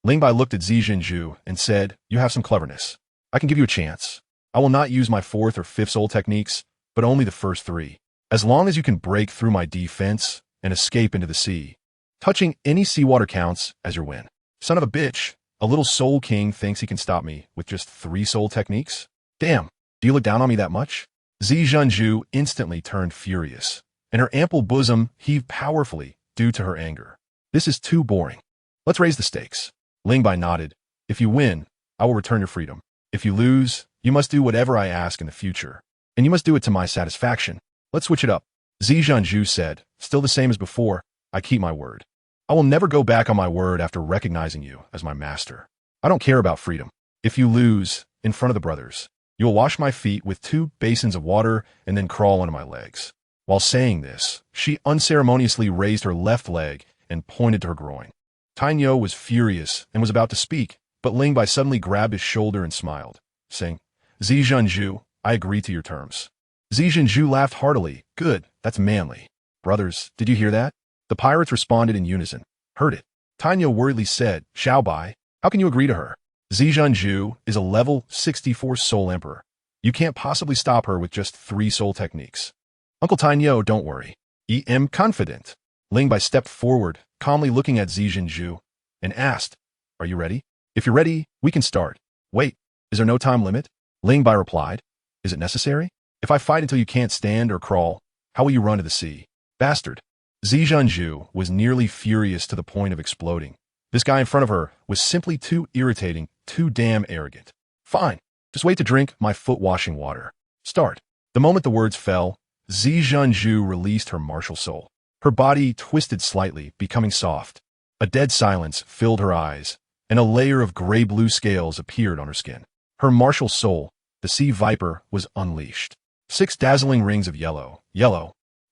Ling Bai looked at Zi Zhanzhu and said, you have some cleverness. I can give you a chance. I will not use my 4th or 5th soul techniques, but only the first 3. As long as you can break through my defense and escape into the sea, touching any seawater counts as your win. Son of a bitch, a little soul king thinks he can stop me with just 3 soul techniques? Damn, do you look down on me that much? Zi Zhanzhu instantly turned furious, and her ample bosom heaved powerfully due to her anger. This is too boring. Let's raise the stakes. Ling Bai nodded. If you win, I will return your freedom. If you lose, you must do whatever I ask in the future, and you must do it to my satisfaction. Let's switch it up. Zi Zhanzhu said, still the same as before, I keep my word. I will never go back on my word after recognizing you as my master. I don't care about freedom. If you lose, in front of the brothers, you will wash my feet with 2 basins of water and then crawl onto my legs. While saying this, she unceremoniously raised her left leg and pointed to her groin. Tainyo was furious and was about to speak, but Ling Bai suddenly grabbed his shoulder and smiled, saying, Zi Zhanzhu, I agree to your terms. Zi Zhanzhu laughed heartily. Good, that's manly. Brothers, did you hear that? The pirates responded in unison. Heard it. Tainyo worriedly said, Xiao Bai, how can you agree to her? Zi Zhanzhu is a level 64 soul emperor. You can't possibly stop her with just 3 soul techniques. Uncle Tainyo, don't worry. I am confident. Ling Bai stepped forward, calmly looking at Zi Zhanzhu, and asked, Are you ready? If you're ready, we can start. Wait, is there no time limit? Ling Bai replied, Is it necessary? If I fight until you can't stand or crawl, how will you run to the sea? Bastard. Zi Zhanzhu was nearly furious to the point of exploding. This guy in front of her was simply too irritating, too damn arrogant. Fine, just wait to drink my foot-washing water. Start. The moment the words fell, Zi Zhanzhu released her martial soul. Her body twisted slightly, becoming soft. A dead silence filled her eyes, and a layer of gray-blue scales appeared on her skin. Her martial soul, the sea viper, was unleashed. 6 dazzling rings of yellow,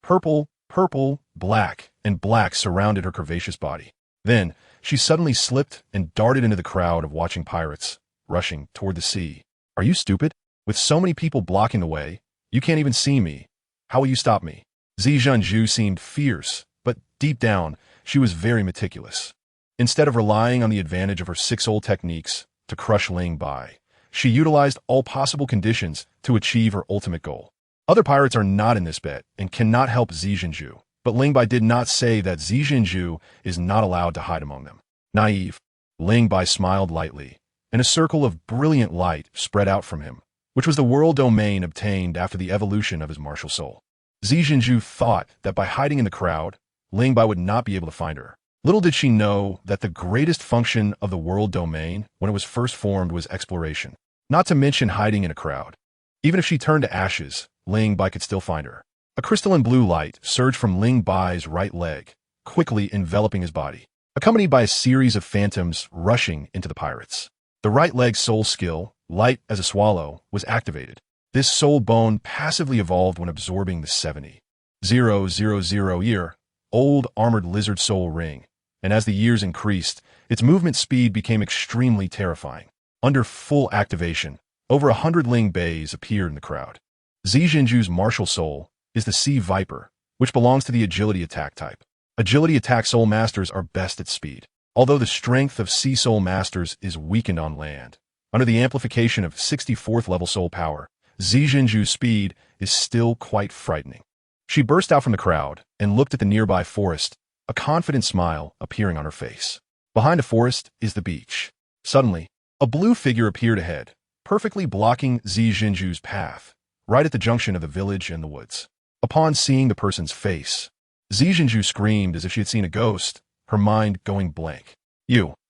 purple, black, and black surrounded her curvaceous body. Then, she suddenly slipped and darted into the crowd of watching pirates, rushing toward the sea. Are you stupid? With so many people blocking the way, you can't even see me. How will you stop me? Zi Zhanzhu seemed fierce, but deep down, she was very meticulous. Instead of relying on the advantage of her six-soul techniques to crush Ling Bai, she utilized all possible conditions to achieve her ultimate goal. Other pirates are not in this bet and cannot help Zi Jinzhu, but Ling Bai did not say that Zi Jinzhu is not allowed to hide among them. Naive, Ling Bai smiled lightly, and a circle of brilliant light spread out from him, which was the world domain obtained after the evolution of his martial soul. Zi Jinzhu thought that by hiding in the crowd, Ling Bai would not be able to find her. Little did she know that the greatest function of the world domain when it was first formed was exploration, not to mention hiding in a crowd. Even if she turned to ashes, Ling Bai could still find her. A crystalline blue light surged from Ling Bai's right leg, quickly enveloping his body, accompanied by a series of phantoms rushing into the pirates. The right leg's soul skill, light as a swallow, was activated. This soul bone passively evolved when absorbing the 70,000-year-old armored lizard soul ring, and as the years increased, its movement speed became extremely terrifying. Under full activation, over 100 Ling Bays appeared in the crowd. Zi Jinzhu's martial soul is the Sea Viper, which belongs to the agility attack type. Agility attack soul masters are best at speed, although the strength of sea soul masters is weakened on land. Under the amplification of 64th level soul power, Zi Jinzhu's speed is still quite frightening. She burst out from the crowd and looked at the nearby forest, a confident smile appearing on her face. Behind the forest is the beach. Suddenly, a blue figure appeared ahead, perfectly blocking Zi Jinzhu's path, right at the junction of the village and the woods. Upon seeing the person's face, Zi Jinzhu screamed as if she had seen a ghost, her mind going blank.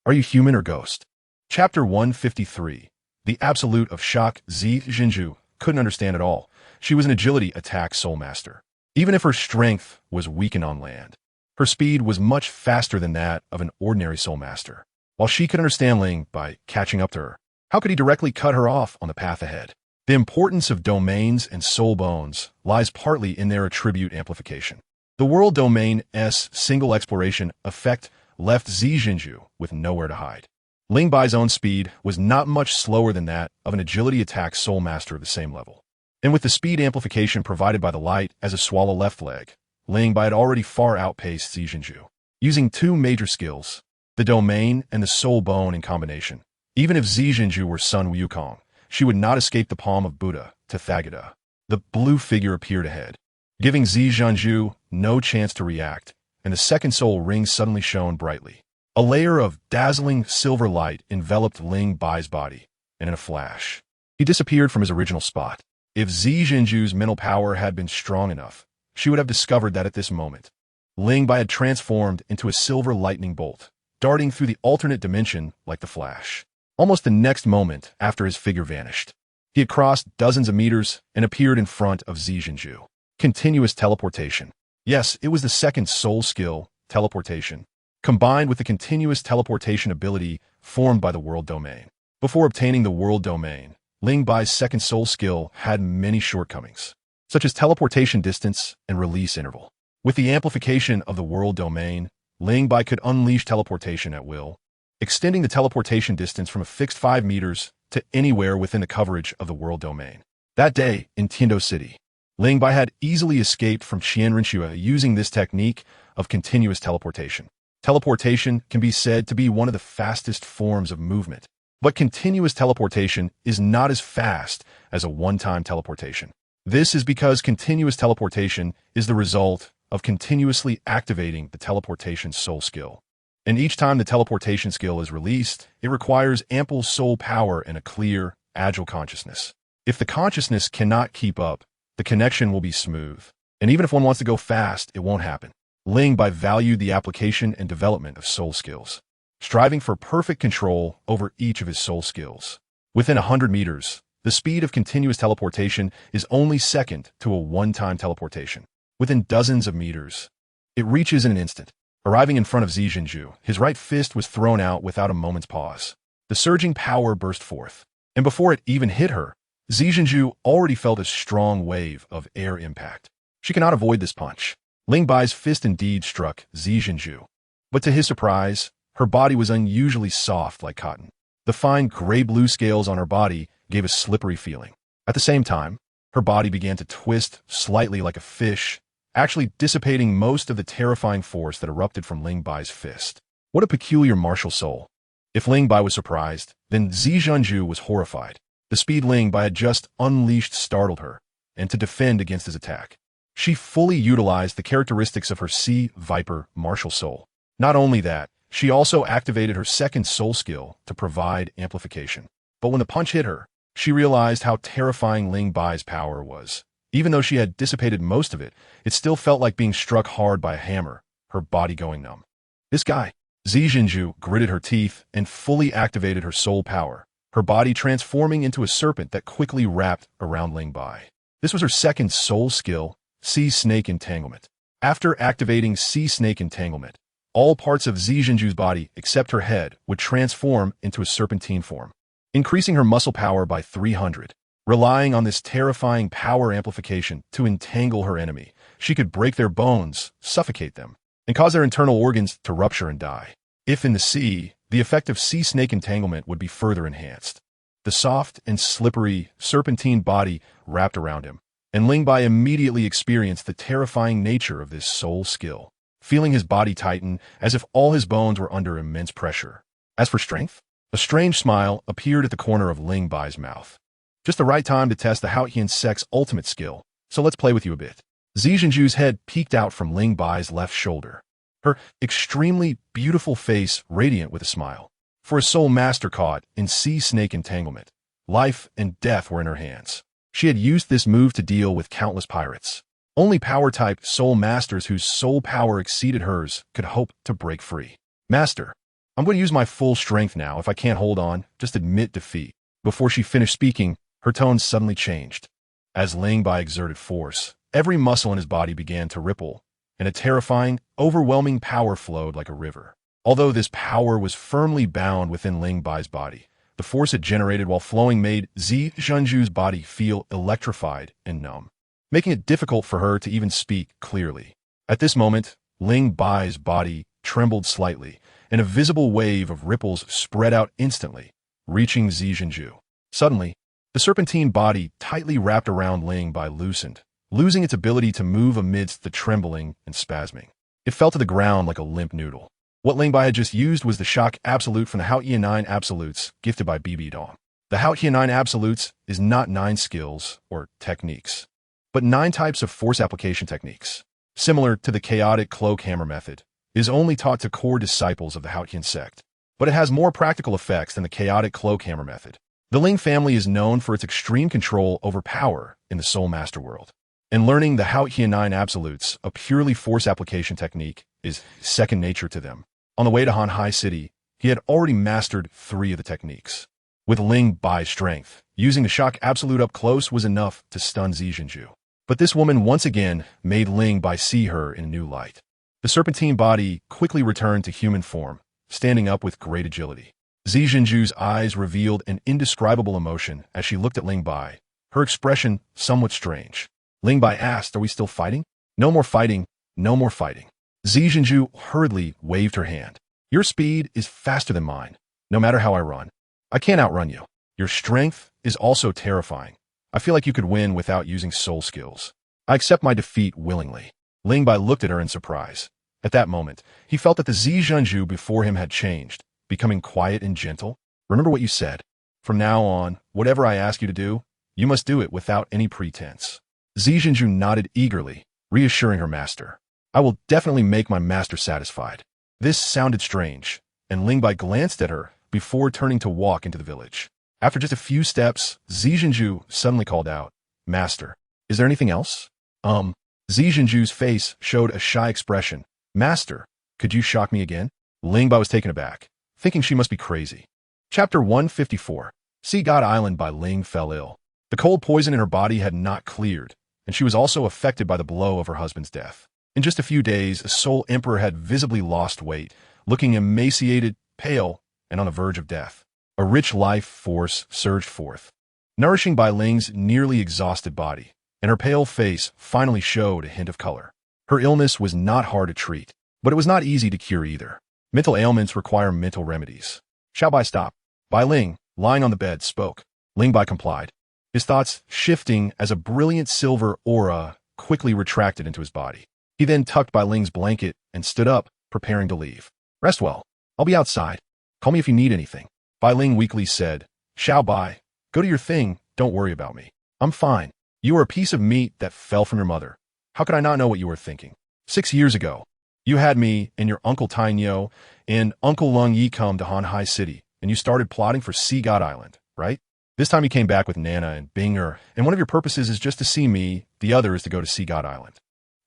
Are you human or ghost? Chapter 153. The Absolute of Shock. Zi Jinzhu couldn't understand at all. She was an agility attack soul master. Even if her strength was weakened on land, her speed was much faster than that of an ordinary soul master. While she could understand Ling by catching up to her, how could he directly cut her off on the path ahead? The importance of domains and soul bones lies partly in their attribute amplification. The world domain's single exploration effect left Zi Jinzhu with nowhere to hide. Ling Bai's own speed was not much slower than that of an agility attack soul master of the same level. And with the speed amplification provided by the light as a swallow left leg, Ling Bai had already far outpaced Zi Jinzhu. Using two major skills, the domain and the soul bone in combination, even if Zi Jinzhu were Sun Wukong, she would not escape the palm of Buddha, Tathagata. The blue figure appeared ahead, giving Zi Jinzhu no chance to react, and the second soul ring suddenly shone brightly. A layer of dazzling silver light enveloped Ling Bai's body, and in a flash, he disappeared from his original spot. If Zi Jinzhu's mental power had been strong enough, she would have discovered that at this moment, Ling Bai had transformed into a silver lightning bolt, darting through the alternate dimension like the Flash. Almost the next moment after his figure vanished, he had crossed dozens of meters and appeared in front of Zi Jinzhu. Continuous teleportation. Yes, it was the second soul skill, teleportation, combined with the continuous teleportation ability formed by the world domain. Before obtaining the world domain, Ling Bai's second soul skill had many shortcomings, such as teleportation distance and release interval. With the amplification of the world domain, Ling Bai could unleash teleportation at will, extending the teleportation distance from a fixed 5 meters to anywhere within the coverage of the world domain. That day, in Tiando City, Ling Bai had easily escaped from Qianrenxue using this technique of continuous teleportation. Teleportation can be said to be one of the fastest forms of movement, but continuous teleportation is not as fast as a one-time teleportation. This is because continuous teleportation is the result of continuously activating the teleportation soul skill. And each time the teleportation skill is released, it requires ample soul power and a clear, agile consciousness. If the consciousness cannot keep up, the connection will be smooth. And even if one wants to go fast, it won't happen. Ling Bai valued the application and development of soul skills, striving for perfect control over each of his soul skills. Within 100 meters, the speed of continuous teleportation is only second to a one-time teleportation. Within dozens of meters, it reaches in an instant. Arriving in front of Zi Jinzhu, his right fist was thrown out without a moment's pause. The surging power burst forth, and before it even hit her, Zi Jinzhu already felt a strong wave of air impact. She cannot avoid this punch. Ling Bai's fist indeed struck Zi Jinzhu, but to his surprise, her body was unusually soft like cotton. The fine gray-blue scales on her body gave a slippery feeling. At the same time, her body began to twist slightly like a fish, actually dissipating most of the terrifying force that erupted from Ling Bai's fist. What a peculiar martial soul. If Ling Bai was surprised, then Zi Zhenju was horrified. The speed Ling Bai had just unleashed startled her, and to defend against his attack. She fully utilized the characteristics of her Sea Viper martial soul. Not only that, she also activated her second soul skill to provide amplification. But when the punch hit her, she realized how terrifying Ling Bai's power was. Even though she had dissipated most of it, it still felt like being struck hard by a hammer, her body going numb. This guy, Zi Zhenju, gritted her teeth and fully activated her soul power, her body transforming into a serpent that quickly wrapped around Ling Bai. This was her second soul skill, Sea Snake Entanglement. After activating Sea Snake Entanglement, all parts of Zi Zhenju's body except her head would transform into a serpentine form, increasing her muscle power by 300. Relying on this terrifying power amplification to entangle her enemy, she could break their bones, suffocate them, and cause their internal organs to rupture and die. If in the sea, the effect of sea snake entanglement would be further enhanced. The soft and slippery serpentine body wrapped around him, and Ling Bai immediately experienced the terrifying nature of this soul skill, feeling his body tighten as if all his bones were under immense pressure. As for strength, a strange smile appeared at the corner of Ling Bai's mouth. Just the right time to test the Haotian Sect's ultimate skill, so let's play with you a bit. Zi Zhenju's head peeked out from Ling Bai's left shoulder, her extremely beautiful face radiant with a smile. For a soul master caught in sea snake entanglement, life and death were in her hands. She had used this move to deal with countless pirates. Only power-type soul masters whose soul power exceeded hers could hope to break free. Master, I'm going to use my full strength now. If I can't hold on, just admit defeat. Before she finished speaking, her tone suddenly changed. As Ling Bai exerted force, every muscle in his body began to ripple, and a terrifying, overwhelming power flowed like a river. Although this power was firmly bound within Ling Bai's body, the force it generated while flowing made Zi Zhenju's body feel electrified and numb, making it difficult for her to even speak clearly. At this moment, Ling Bai's body trembled slightly, and a visible wave of ripples spread out instantly, reaching Zi Zhenju. Suddenly, the serpentine body tightly wrapped around Ling Bai loosened, losing its ability to move amidst the trembling and spasming. It fell to the ground like a limp noodle. What Ling Bai had just used was the Shock Absolute from the Haotian 9 Absolutes gifted by TeacherDonna's. The Haotian 9 Absolutes is not 9 skills or techniques, but 9 types of force application techniques. Similar to the chaotic cloak hammer method, it is only taught to core disciples of the Haotian sect, but it has more practical effects than the chaotic cloak hammer method. The Ling family is known for its extreme control over power in the Soul Master world, and learning the Haotian 9 Absolutes, a purely force application technique, is second nature to them. On the way to Hanhai City, he had already mastered 3 of the techniques. With Ling Bai's strength, using the Shock Absolute up close was enough to stun Zi Zhenju. But this woman once again made Ling Bai see her in a new light. The serpentine body quickly returned to human form, standing up with great agility. Zi Zhenju's eyes revealed an indescribable emotion as she looked at Ling Bai, her expression somewhat strange. Ling Bai asked, "Are we still fighting?" "No more fighting, no more fighting." Zi Zhenju hurriedly waved her hand. "Your speed is faster than mine, no matter how I run. I can't outrun you. Your strength is also terrifying. I feel like you could win without using soul skills. I accept my defeat willingly." Ling Bai looked at her in surprise. At that moment, he felt that the Zi Zhenju before him had changed, becoming quiet and gentle. "Remember what you said. From now on, whatever I ask you to do, you must do it without any pretense." Zi Zhenju nodded eagerly, reassuring her master. "I will definitely make my master satisfied." This sounded strange, and Ling Bai glanced at her before turning to walk into the village. After just a few steps, Zi Zhenju suddenly called out, "Master, is there anything else?" Zi Zhenju's face showed a shy expression. "Master, could you shock me again?" Ling Bai was taken aback, thinking she must be crazy. Chapter 154. Sea God Island by Ling fell ill. The cold poison in her body had not cleared, and she was also affected by the blow of her husband's death. In just a few days, a Soul Emperor had visibly lost weight, looking emaciated, pale, and on the verge of death. A rich life force surged forth, nourishing Bai Ling's nearly exhausted body, and her pale face finally showed a hint of color. Her illness was not hard to treat, but it was not easy to cure either. Mental ailments require mental remedies. "Shall Bai stop?" Bai Ling, lying on the bed, spoke. Ling Bai complied, his thoughts shifting as a brilliant silver aura quickly retracted into his body. He then tucked Bai Ling's blanket and stood up, preparing to leave. "Rest well. I'll be outside. Call me if you need anything. Bai Ling weakly said, Xiao Bai, go do your thing, don't worry about me. I'm fine. You are a piece of meat that fell from your mother. How could I not know what you were thinking? 6 years ago, you had me and your Uncle Tainyo and Uncle Lung Yi come to Hanhai City, and you started plotting for Sea God Island, right? This time you came back with Nana and Binger, and one of your purposes is just to see me, the other is to go to Sea God Island.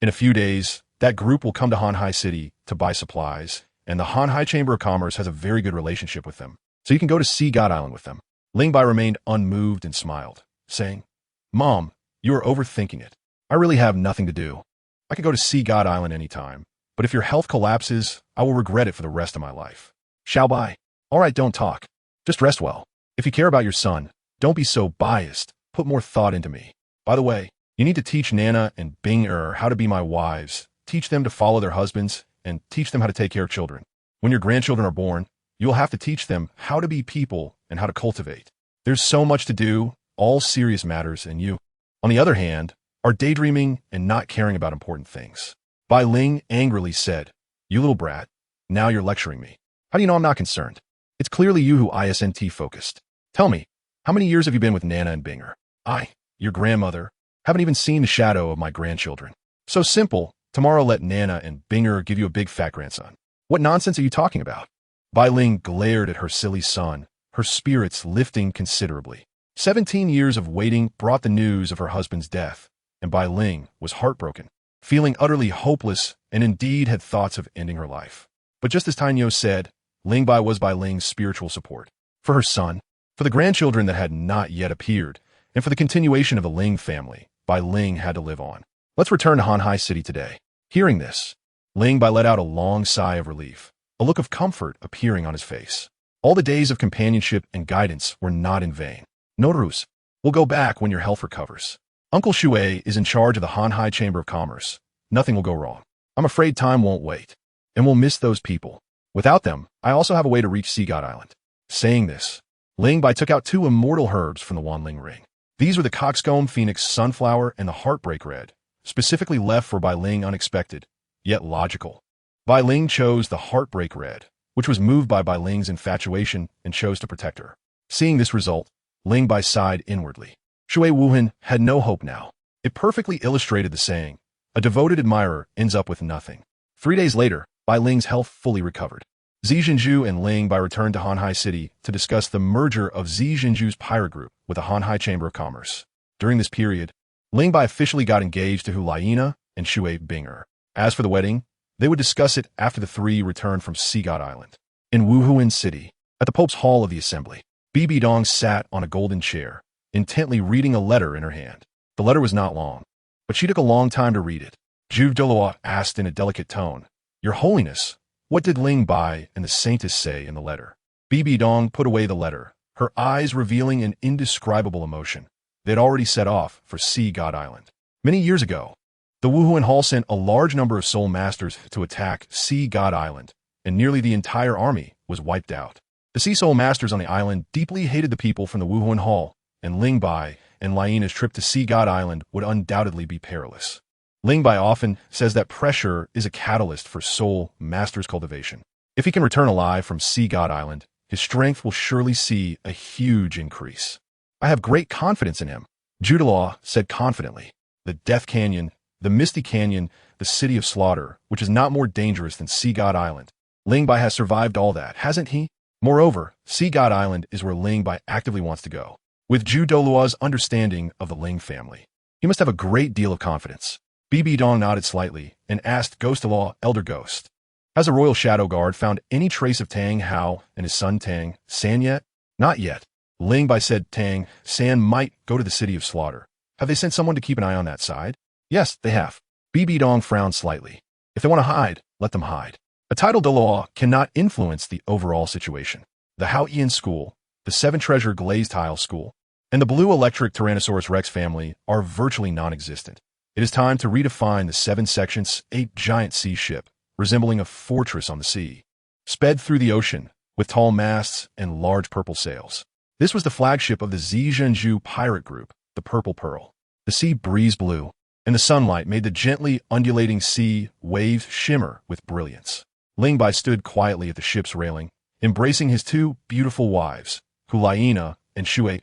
In a few days, that group will come to Hanhai City to buy supplies, and the Hanhai Chamber of Commerce has a very good relationship with them, so you can go to Sea God Island with them. Ling Bai remained unmoved and smiled, saying, Mom, you are overthinking it. I really have nothing to do. I could go to Sea God Island anytime, but if your health collapses, I will regret it for the rest of my life. Xiao Bai, all right, don't talk. Just rest well. If you care about your son, don't be so biased. Put more thought into me. By the way, you need to teach Nana and Bing how to be my wives, teach them to follow their husbands, and teach them how to take care of children. When your grandchildren are born, you will have to teach them how to be people and how to cultivate. There's so much to do, all serious matters, and you, on the other hand, are daydreaming and not caring about important things. Bai Ling angrily said, You little brat, now you're lecturing me. How do you know I'm not concerned? It's clearly you who ISNT focused. Tell me, how many years have you been with Nana and Binger? I, your grandmother, haven't even seen the shadow of my grandchildren. So simple, tomorrow let Nana and Binger give you a big fat grandson. What nonsense are you talking about? Bai Ling glared at her silly son, her spirits lifting considerably. 17 years of waiting brought the news of her husband's death, and Bai Ling was heartbroken, feeling utterly hopeless and indeed had thoughts of ending her life. But just as Tainyo said, Ling Bai was Bai Ling's spiritual support. For her son, for the grandchildren that had not yet appeared, and for the continuation of the Ling family, Bai Ling had to live on. Let's return to Hanhai City today. Hearing this, Ling Bai let out a long sigh of relief, a look of comfort appearing on his face. All the days of companionship and guidance were not in vain. Notarus, we'll go back when your health recovers. Uncle Shui is in charge of the Hanhai Chamber of Commerce. Nothing will go wrong. I'm afraid time won't wait, and we'll miss those people. Without them, I also have a way to reach Sea God Island. Saying this, Ling Bai took out 2 immortal herbs from the Wanling ring. These were the Coxcomb Phoenix Sunflower and the Heartbreak Red, specifically left for Bai Ling unexpected, yet logical. Bai Ling chose the Heartbreak Red, which was moved by Bai Ling's infatuation and chose to protect her. Seeing this result, Ling Bai sighed inwardly. Shui Wuhan had no hope now. It perfectly illustrated the saying, a devoted admirer ends up with nothing. 3 days later, Bai Ling's health fully recovered. Xi Jinzhu and Ling Bai returned to Hanhai City to discuss the merger of Xi Jinzhu's pirate group with the Hanhai Chamber of Commerce. During this period, Ling Bai officially got engaged to Hu Laina and Shui Binger. As for the wedding, they would discuss it after the 3 returned from Sea God Island. In Wuhuan City, at the Pope's Hall of the Assembly, Bibi Dong sat on a golden chair, intently reading a letter in her hand. The letter was not long, but she took a long time to read it. Zhu Doloa asked in a delicate tone, Your Holiness, what did Ling Bai and the Saintess say in the letter? Bibi Dong put away the letter, her eyes revealing an indescribable emotion. They had already set off for Sea God Island. Many years ago, the Wuhuan Hall sent a large number of soul masters to attack Sea God Island, and nearly the entire army was wiped out. The sea soul masters on the island deeply hated the people from the Wuhuan Hall, and Ling Bai and Laina's trip to Sea God Island would undoubtedly be perilous. Ling Bai often says that pressure is a catalyst for soul master's cultivation. If he can return alive from Sea God Island, his strength will surely see a huge increase. I have great confidence in him, Judalaw said confidently. The Death Canyon, the Misty Canyon, the City of Slaughter, which is not more dangerous than Sea God Island. Ling Bai has survived all that, hasn't he? Moreover, Sea God Island is where Ling Bai actively wants to go. With Zhu Dolua's understanding of the Ling family, he must have a great deal of confidence. Bibi Dong nodded slightly and asked Ghost-Law, Elder Ghost, Has the Royal Shadow Guard found any trace of Tang Hao and his son Tang San yet? Not yet. Ling Bai said Tang San might go to the City of Slaughter. Have they sent someone to keep an eye on that side? Yes, they have. Bibi Dong frowned slightly. If they want to hide, let them hide. A title de law cannot influence the overall situation. The Hao Ian School, the 7 Treasure Glazed Tile School, and the Blue Electric Tyrannosaurus Rex family are virtually non-existent. It is time to redefine the 7 sections, 8 giant sea ship, resembling a fortress on the sea, sped through the ocean with tall masts and large purple sails. This was the flagship of the Xi Jinzhu pirate group, the Purple Pearl. The sea breeze blew, and the sunlight made the gently undulating sea waves shimmer with brilliance. Ling Bai stood quietly at the ship's railing, embracing his two beautiful wives, Hulaina and Shui,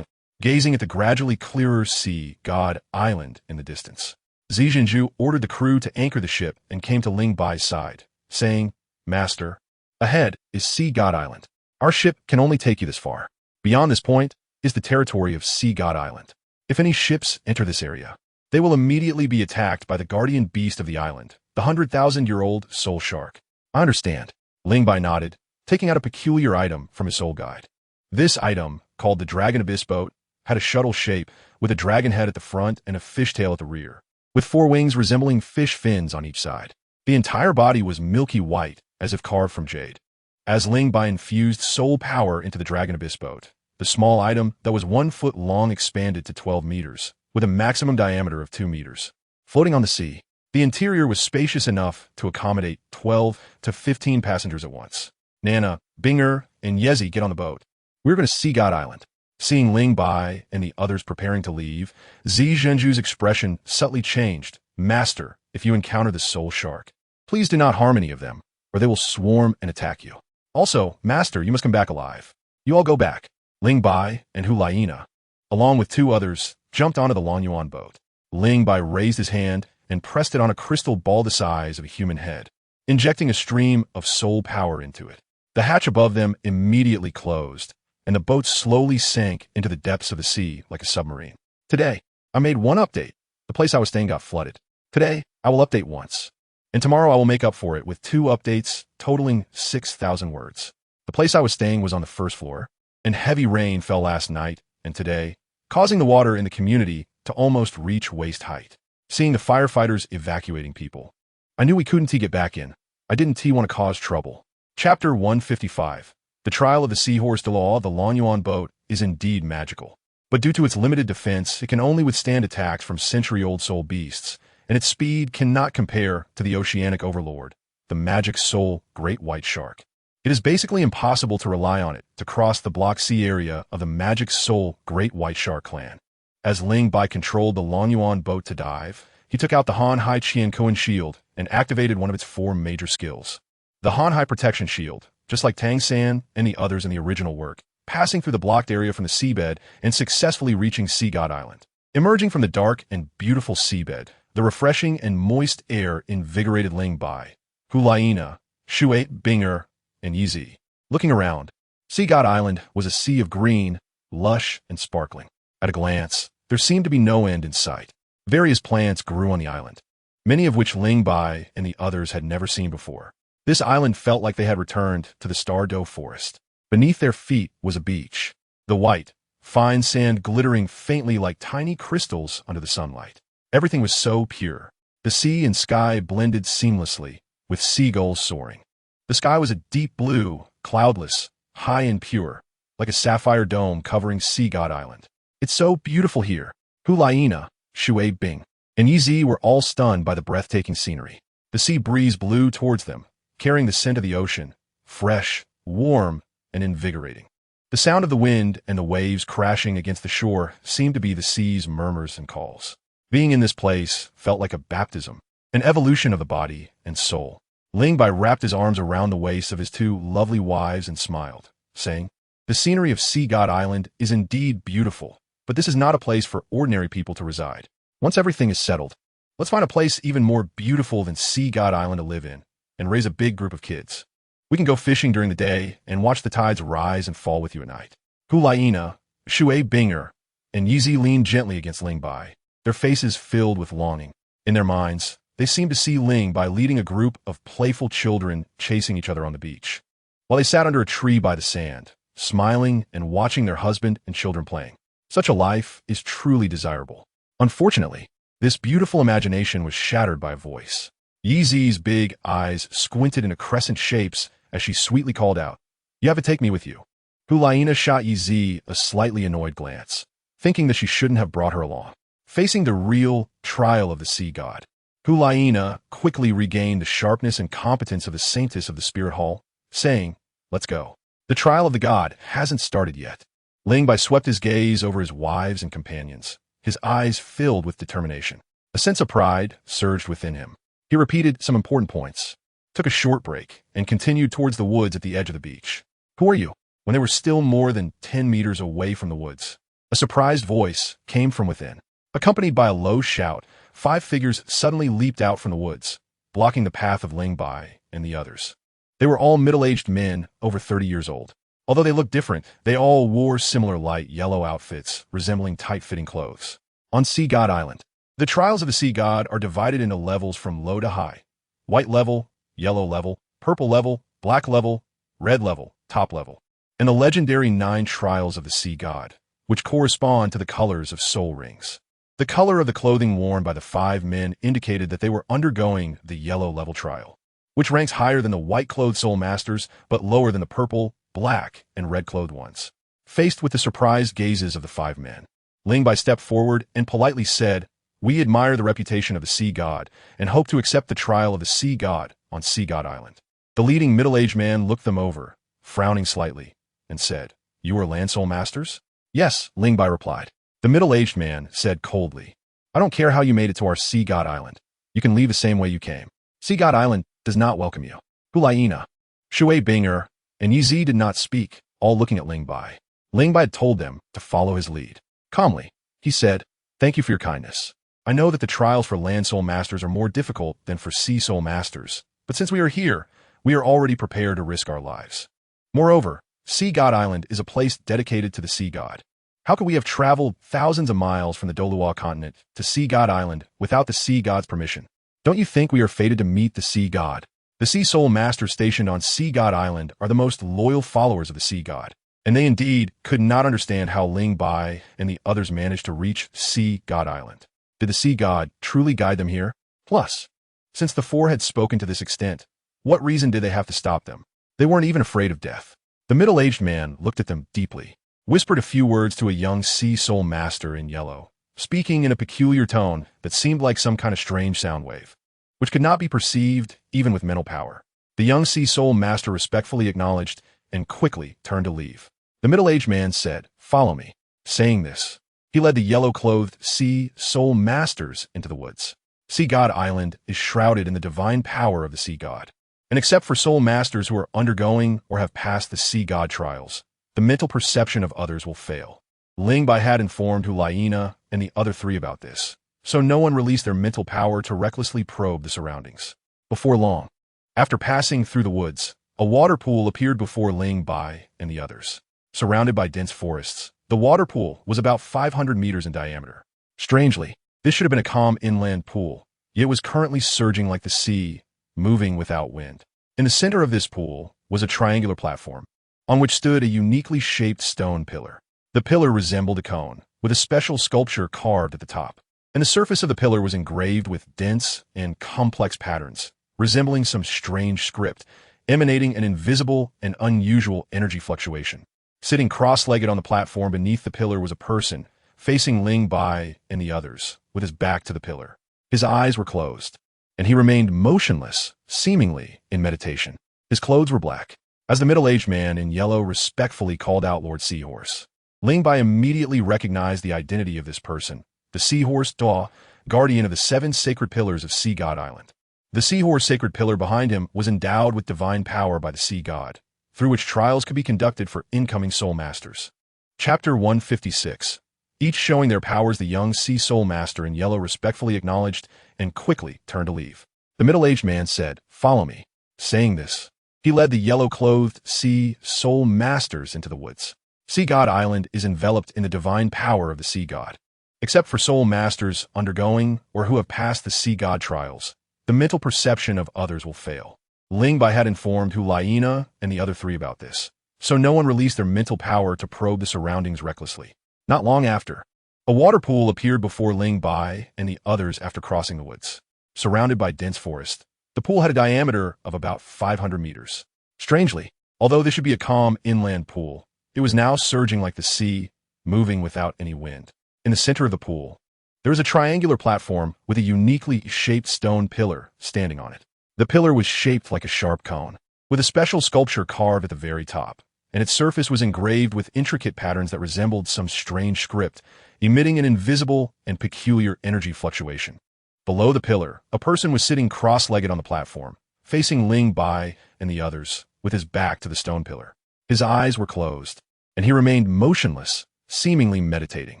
gazing at the gradually clearer sea god island in the distance. Zi Zhenju ordered the crew to anchor the ship and came to Ling Bai's side, saying, "Master, ahead is Sea God Island. Our ship can only take you this far. Beyond this point is the territory of Sea God Island. If any ships enter this area, they will immediately be attacked by the guardian beast of the island, the 100,000-year-old soul shark." "I understand." Ling Bai nodded, taking out a peculiar item from his soul guide. This item, called the Dragon Abyss Boat, had a shuttle shape with a dragon head at the front and a fishtail at the rear, with four wings resembling fish fins on each side. The entire body was milky white, as if carved from jade. As Ling Bai infused soul power into the Dragon Abyss Boat, the small item that was 1 foot long expanded to 12 meters, with a maximum diameter of 2 meters. Floating on the sea, the interior was spacious enough to accommodate 12 to 15 passengers at once. Nana, Binger, and Yezi get on the boat. "We're going to Sea God Island." Seeing Ling Bai and the others preparing to leave, Zi Zhenju's expression subtly changed. "Master, if you encounter the soul shark, please do not harm any of them, or they will swarm and attack you. Also, Master, you must come back alive." You all go back. Ling Bai and Hulaina, along with 2 others, jumped onto the Longyuan boat. Ling Bai raised his hand and pressed it on a crystal ball the size of a human head, injecting a stream of soul power into it. The hatch above them immediately closed, and the boat slowly sank into the depths of the sea like a submarine. "Today, I made one update. The place I was staying got flooded. Today, I will update once. And tomorrow I will make up for it with 2 updates totaling 6,000 words. The place I was staying was on the 1st floor, and heavy rain fell last night and today, causing the water in the community to almost reach waist height. Seeing the firefighters evacuating people, I knew we couldn't get back in. I didn't want to cause trouble." Chapter 155. The trial of the Seahorse de Law. The Longyuan boat is indeed magical, but due to its limited defense, it can only withstand attacks from century-old soul beasts, and its speed cannot compare to the oceanic overlord, the magic soul great white shark. It is basically impossible to rely on it to cross the block sea area of the magic soul great white shark clan. As Ling Bai controlled the Longyuan boat to dive, he took out the Han Hai Qian Kuan shield and activated one of its 4 major skills. The Han Hai protection shield, just like Tang San and the others in the original work, passing through the blocked area from the seabed and successfully reaching Sea God Island. Emerging from the dark and beautiful seabed, the refreshing and moist air invigorated Ling Bai, Hulaina, Shui, Binger, and Yizi. Looking around, Sea God Island was a sea of green, lush, and sparkling. At a glance, there seemed to be no end in sight. Various plants grew on the island, many of which Ling Bai and the others had never seen before. This island felt like they had returned to the Star Doe forest. Beneath their feet was a beach, the white, fine sand glittering faintly like tiny crystals under the sunlight. Everything was so pure. The sea and sky blended seamlessly, with seagulls soaring. The sky was a deep blue, cloudless, high and pure, like a sapphire dome covering Sea God Island. "It's so beautiful here." Hulaina, Shui Bing, and Yizi were all stunned by the breathtaking scenery. The sea breeze blew towards them, carrying the scent of the ocean, fresh, warm, and invigorating. The sound of the wind and the waves crashing against the shore seemed to be the sea's murmurs and calls. Being in this place felt like a baptism, an evolution of the body and soul. Ling Bai wrapped his arms around the waists of his 2 lovely wives and smiled, saying, "The scenery of Sea God Island is indeed beautiful, but this is not a place for ordinary people to reside. Once everything is settled, let's find a place even more beautiful than Sea God Island to live in, and raise a big group of kids. We can go fishing during the day and watch the tides rise and fall with you at night." Hulaina, Shui Binger, and Yizi leaned gently against Ling Bai, their faces filled with longing. In their minds, they seemed to see Ling Bai leading a group of playful children chasing each other on the beach, while they sat under a tree by the sand, smiling and watching their husband and children playing. Such a life is truly desirable. Unfortunately, this beautiful imagination was shattered by a voice. Yizi's big eyes squinted into crescent shapes as she sweetly called out, "You have to take me with you." Hulaina shot Yizi a slightly annoyed glance, thinking that she shouldn't have brought her along. Facing the real trial of the sea god, Hulaina quickly regained the sharpness and competence of the saintess of the spirit hall, saying, "Let's go. The trial of the god hasn't started yet." Ling Bai swept his gaze over his wives and companions, his eyes filled with determination. A sense of pride surged within him. He repeated some important points. took a short break, and continued towards the woods at the edge of the beach. "Who are you?" When they were still more than 10 meters away from the woods, a surprised voice came from within. Accompanied by a low shout, 5 figures suddenly leaped out from the woods, blocking the path of Ling Bai and the others. They were all middle-aged men over 30 years old. Although they looked different, they all wore similar light yellow outfits, resembling tight-fitting clothes. On Sea God Island, the trials of the Sea God are divided into levels from low to high: white level, yellow level, purple level, black level, red level, top level, and the legendary 9 trials of the Sea God, which correspond to the colors of soul rings. The color of the clothing worn by the 5 men indicated that they were undergoing the yellow level trial, which ranks higher than the white-clothed soul masters, but lower than the purple, black, and red-clothed ones. Faced with the surprised gazes of the 5 men, Ling Bai stepped forward and politely said, "We admire the reputation of the Sea God and hope to accept the trial of the Sea God on Sea God Island." The leading middle-aged man looked them over, frowning slightly, and said, "You are land soul masters?" "Yes," Ling Bai replied. The middle-aged man said coldly, "I don't care how you made it to our Sea God Island. You can leave the same way you came. Sea God Island does not welcome you." Hulaina, Shui Binger, and Yizi did not speak, all looking at Ling Bai. Ling Bai had told them to follow his lead. Calmly, he said, "Thank you for your kindness. I know that the trials for land soul masters are more difficult than for sea soul masters, but since we are here, we are already prepared to risk our lives. Moreover, Sea God Island is a place dedicated to the Sea God. How could we have traveled thousands of miles from the Dolua continent to Sea God Island without the Sea God's permission? Don't you think we are fated to meet the Sea God? The Sea Soul Masters stationed on Sea God Island are the most loyal followers of the Sea God, and they indeed could not understand how Ling Bai and the others managed to reach Sea God Island. Did the Sea God truly guide them here? Plus, since the 4 had spoken to this extent, what reason did they have to stop them? They weren't even afraid of death. The middle-aged man looked at them deeply, whispered a few words to a young Sea Soul Master in yellow, speaking in a peculiar tone that seemed like some kind of strange sound wave, which could not be perceived even with mental power. The young Sea Soul Master respectfully acknowledged and quickly turned to leave. The middle-aged man said, "Follow me." Saying this, he led the yellow-clothed Sea Soul Masters into the woods. Sea God Island is shrouded in the divine power of the Sea God, and except for soul masters who are undergoing or have passed the Sea God trials, the mental perception of others will fail. Ling Bai had informed Hulaina and the other 3 about this, so no one released their mental power to recklessly probe the surroundings. Before long, after passing through the woods, a water pool appeared before Ling Bai and the others. Surrounded by dense forests, the water pool was about 500 meters in diameter. Strangely, this should have been a calm inland pool, yet it was currently surging like the sea, moving without wind. In the center of this pool was a triangular platform, on which stood a uniquely shaped stone pillar. The pillar resembled a cone, with a special sculpture carved at the top, and the surface of the pillar was engraved with dense and complex patterns, resembling some strange script, emanating an invisible and unusual energy fluctuation. Sitting cross-legged on the platform beneath the pillar was a person, facing Ling Bai and the others, with his back to the pillar. His eyes were closed, and he remained motionless, seemingly in meditation. His clothes were black. As the middle-aged man in yellow respectfully called out Lord Seahorse, Ling Bai immediately recognized the identity of this person, the Seahorse Da, guardian of the 7 sacred pillars of Sea God Island. The Seahorse sacred pillar behind him was endowed with divine power by the Sea God, through which trials could be conducted for incoming soul masters. Chapter 156. Each showing their powers, the young Sea Soul Master in yellow respectfully acknowledged and quickly turned to leave. The middle-aged man said, "Follow me." Saying this, he led the yellow-clothed Sea Soul Masters into the woods. Sea God Island is enveloped in the divine power of the Sea God. Except for soul masters undergoing or who have passed the Sea God trials, the mental perception of others will fail. Ling Bai had informed Hulaina and the other 3 about this, so no one released their mental power to probe the surroundings recklessly. Not long after, a water pool appeared before Ling Bai and the others after crossing the woods. Surrounded by dense forest, the pool had a diameter of about 500 meters. Strangely, although this should be a calm inland pool, it was now surging like the sea, moving without any wind. In the center of the pool, there was a triangular platform with a uniquely shaped stone pillar standing on it. The pillar was shaped like a sharp cone, with a special sculpture carved at the very top, and its surface was engraved with intricate patterns that resembled some strange script, emitting an invisible and peculiar energy fluctuation. Below the pillar, a person was sitting cross-legged on the platform, facing Ling Bai and the others, with his back to the stone pillar. His eyes were closed, and he remained motionless, seemingly meditating.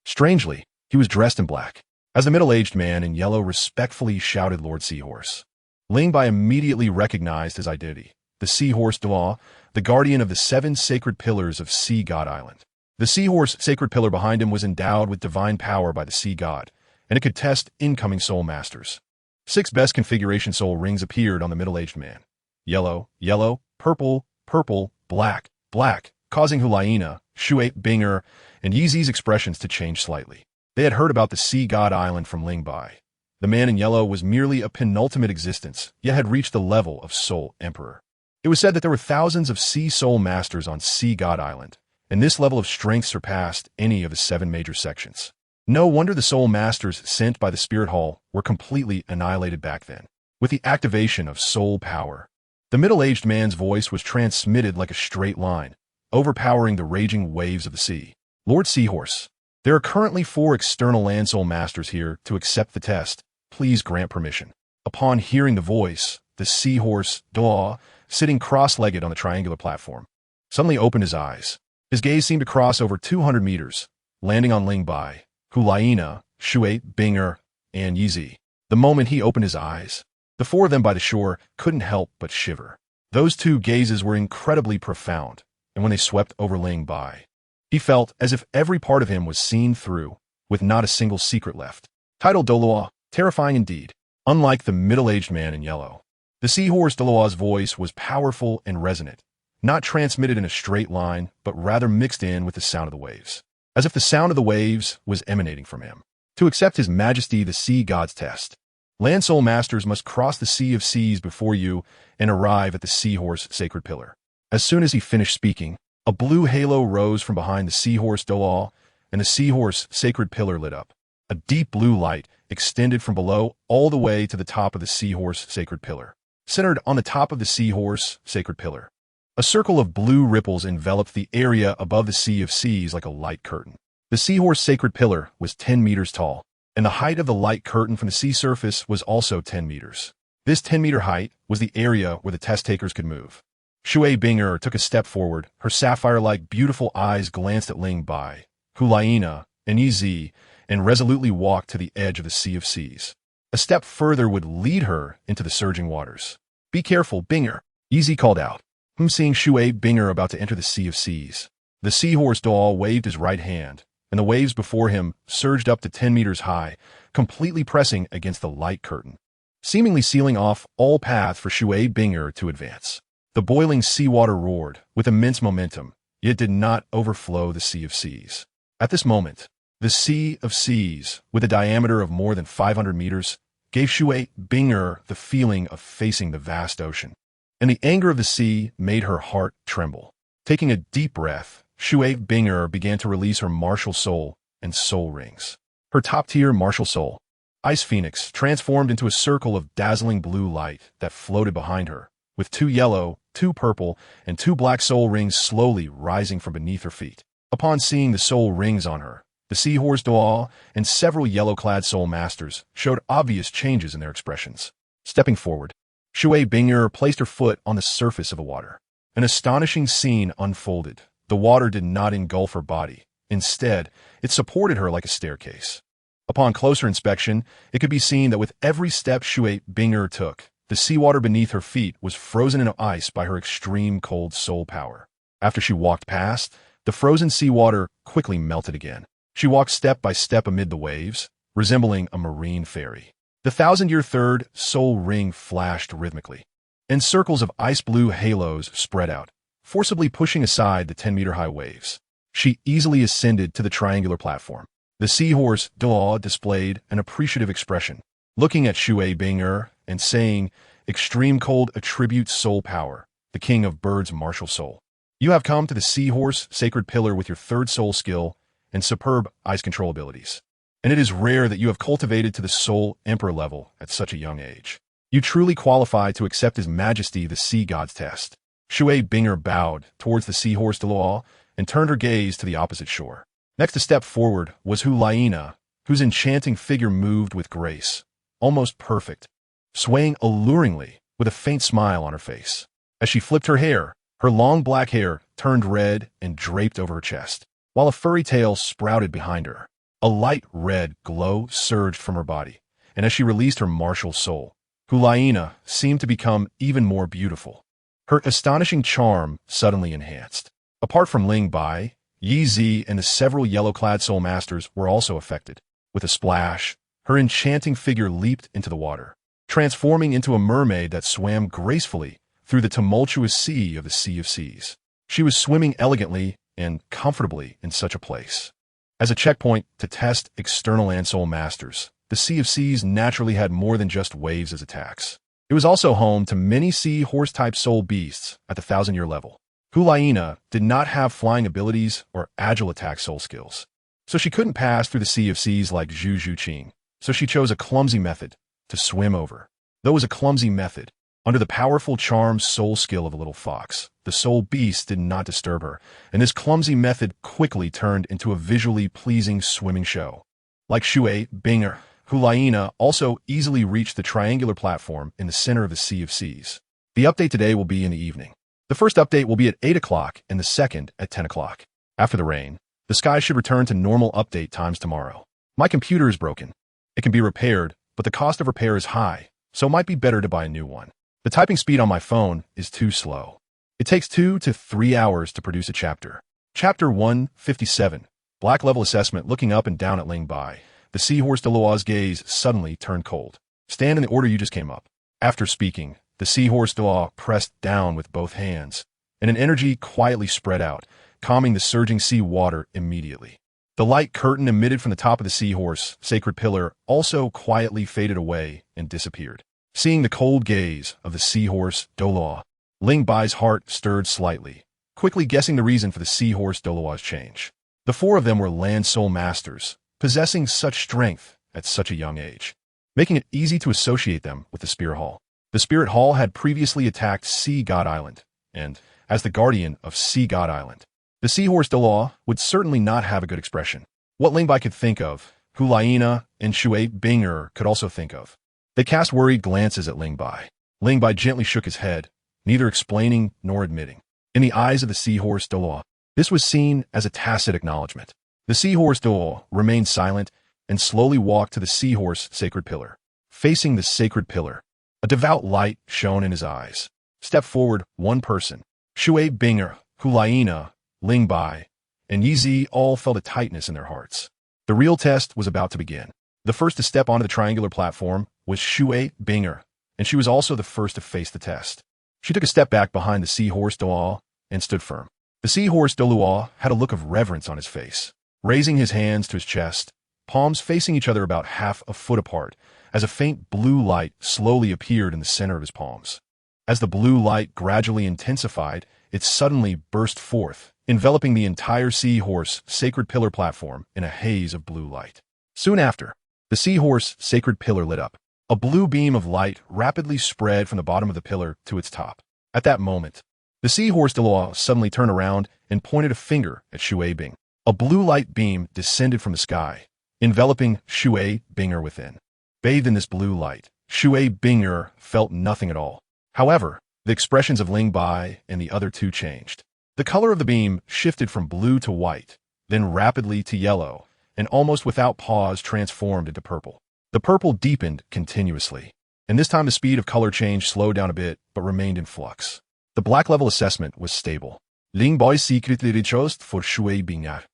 Strangely, he was dressed in black. As the middle-aged man in yellow respectfully shouted Lord Seahorse, Ling Bai immediately recognized his identity, the Seahorse Delaw, the guardian of the 7 sacred pillars of Sea God Island. The Seahorse sacred pillar behind him was endowed with divine power by the Sea God, and it could test incoming soul masters. 6 best configuration soul rings appeared on the middle-aged man. Yellow, yellow, purple, purple, black, black, causing Hulaina, Shui Binger, and Yeezy's expressions to change slightly. They had heard about the Sea God Island from Ling Bai. The man in yellow was merely a penultimate existence, yet had reached the level of Soul Emperor. It was said that there were thousands of Sea Soul Masters on Sea God Island, and this level of strength surpassed any of the 7 major sections. No wonder the Soul Masters sent by the Spirit Hall were completely annihilated back then. With the activation of Soul Power, the middle-aged man's voice was transmitted like a straight line, overpowering the raging waves of the sea. Lord Seahorse, there are currently 4 external Land Soul Masters here to accept the test. Please grant permission. Upon hearing the voice, the Seahorse Daw, sitting cross-legged on the triangular platform, suddenly opened his eyes. His gaze seemed to cross over 200 meters, landing on Ling Bai, Hulaina, Shui Binger, and Yeezy. The moment he opened his eyes, the 4 of them by the shore couldn't help but shiver. Those 2 gazes were incredibly profound, and when they swept over Ling Bai, he felt as if every part of him was seen through, with not a single secret left. Title Doloa, terrifying indeed. Unlike the middle-aged man in yellow, the Seahorse Doloa's voice was powerful and resonant, not transmitted in a straight line, but rather mixed in with the sound of the waves, as if the sound of the waves was emanating from him. To accept His Majesty the Sea God's test, Land Soul Masters must cross the Sea of Seas before you and arrive at the Seahorse Sacred Pillar. As soon as he finished speaking, a blue halo rose from behind the Seahorse Dolal, and the Seahorse Sacred Pillar lit up. A deep blue light extended from below all the way to the top of the Seahorse Sacred Pillar. Centered on the top of the Seahorse Sacred Pillar, a circle of blue ripples enveloped the area above the Sea of Seas like a light curtain. The Seahorse Sacred Pillar was 10 meters tall, and the height of the light curtain from the sea surface was also 10 meters. This 10-meter height was the area where the test takers could move. Shui Binger took a step forward. Her sapphire-like beautiful eyes glanced at Ling Bai, Hulaina, and Yi, and resolutely walked to the edge of the Sea of Seas. A step further would lead her into the surging waters. Be careful, Binger, Yi called out. Seeing Shui Binger about to enter the Sea of Seas, the Seahorse Doll waved his right hand, and the waves before him surged up to 10 meters high, completely pressing against the light curtain, seemingly sealing off all path for Shui Binger to advance. The boiling seawater roared with immense momentum, yet did not overflow the Sea of Seas. At this moment, the Sea of Seas, with a diameter of more than 500 meters, gave Shui Binger the feeling of facing the vast ocean, and the anger of the sea made her heart tremble. Taking a deep breath, Shui Binger began to release her martial soul and soul rings. Her top-tier martial soul, Ice Phoenix, transformed into a circle of dazzling blue light that floated behind her, with 2 yellow, 2 purple, and 2 black soul rings slowly rising from beneath her feet. Upon seeing the soul rings on her, the Seahorse Doal and several yellow-clad soul masters showed obvious changes in their expressions. Stepping forward, Shui Binger placed her foot on the surface of the water. An astonishing scene unfolded. The water did not engulf her body. Instead, it supported her like a staircase. Upon closer inspection, it could be seen that with every step Shui Binger took, the seawater beneath her feet was frozen into ice by her extreme cold soul power. After she walked past, the frozen seawater quickly melted again. She walked step by step amid the waves, resembling a marine fairy. The 1,000-year third soul ring flashed rhythmically, and circles of ice-blue halos spread out, forcibly pushing aside the 10-meter-high waves. She easily ascended to the triangular platform. The Seahorse Daw displayed an appreciative expression, looking at Shui Binger and saying, "Extreme cold attributes soul power, the king of birds' martial soul. You have come to the Seahorse Sacred Pillar with your 3rd soul skill and superb ice control abilities. And it is rare that you have cultivated to the Soul Emperor level at such a young age. You truly qualify to accept His Majesty the Sea God's test." Shui Binger bowed towards the Seahorse Delaw and turned her gaze to the opposite shore. Next to step forward was Hulaina, whose enchanting figure moved with grace, almost perfect, swaying alluringly with a faint smile on her face. As she flipped her hair, her long black hair turned red and draped over her chest, while a furry tail sprouted behind her. A light red glow surged from her body, and as she released her martial soul, Hulaina seemed to become even more beautiful. Her astonishing charm suddenly enhanced. Apart from Ling Bai, Yi Zi and the several yellow-clad soul masters were also affected. With a splash, her enchanting figure leaped into the water, transforming into a mermaid that swam gracefully through the tumultuous sea of the Sea of Seas. She was swimming elegantly and comfortably in such a place. As a checkpoint to test external and soul masters, the Sea of Seas naturally had more than just waves as attacks. It was also home to many sea horse-type soul beasts at the 1,000-year level. Hulaina did not have flying abilities or agile attack soul skills, so she couldn't pass through the Sea of Seas like Zhu Zhuqing, so she chose a clumsy method to swim over. Though it was a clumsy method, under the powerful charm soul skill of a little fox, the soul beast did not disturb her, and this clumsy method quickly turned into a visually pleasing swimming show. Like Shui Binger, Hulaina also easily reached the triangular platform in the center of the Sea of Seas. The update today will be in the evening. The first update will be at 8 o'clock and the second at 10 o'clock. After the rain, the sky should return to normal update times tomorrow. My computer is broken. It can be repaired, but the cost of repair is high, so it might be better to buy a new one. The typing speed on my phone is too slow. It takes 2 to 3 hours to produce a chapter. Chapter 157, Black Level Assessment. Looking up and down at Ling Bai, the seahorse de Luo's gaze suddenly turned cold. Stand in the order you just came up. After speaking, the seahorse de Luo pressed down with both hands, and an energy quietly spread out, calming the surging sea water immediately. The light curtain emitted from the top of the seahorse sacred pillar also quietly faded away and disappeared. Seeing the cold gaze of the seahorse de Luo, Ling Bai's heart stirred slightly, quickly guessing the reason for the seahorse de Luo's change. The four of them were land soul masters, possessing such strength at such a young age, making it easy to associate them with the Spirit Hall. The Spirit Hall had previously attacked Sea God Island, and, as the guardian of Sea God Island, the seahorse de Luo would certainly not have a good expression. What Ling Bai could think of, Hulaina and Shui Binger could also think of. They cast worried glances at Ling Bai. Ling Bai gently shook his head, neither explaining nor admitting. In the eyes of the seahorse de Luo, this was seen as a tacit acknowledgement. The seahorse de Luo remained silent and slowly walked to the seahorse sacred pillar. Facing the sacred pillar, a devout light shone in his eyes. Step forward, one person. Shui Binger, Hulaina, Ling Bai, and Yi Zi all felt a tightness in their hearts. The real test was about to begin. The first to step onto the triangular platform was Shui Binger, and she was also the first to face the test. She took a step back behind the seahorse de Luo and stood firm. The seahorse de Luo had a look of reverence on his face, raising his hands to his chest, palms facing each other about half a foot apart, as a faint blue light slowly appeared in the center of his palms. As the blue light gradually intensified, it suddenly burst forth, enveloping the entire seahorse sacred pillar platform in a haze of blue light. Soon after, the seahorse sacred pillar lit up. A blue beam of light rapidly spread from the bottom of the pillar to its top. At that moment, the seahorse de Luo suddenly turned around and pointed a finger at Shui Bing. A blue light beam descended from the sky, enveloping Shui Binger within. Bathed in this blue light, Shui Binger felt nothing at all. However, the expressions of Ling Bai and the other two changed. The color of the beam shifted from blue to white, then rapidly to yellow, and almost without pause transformed into purple. The purple deepened continuously, and this time the speed of color change slowed down a bit but remained in flux. The black level assessment was stable. Ling Bai's secretly chose for Shui Binger.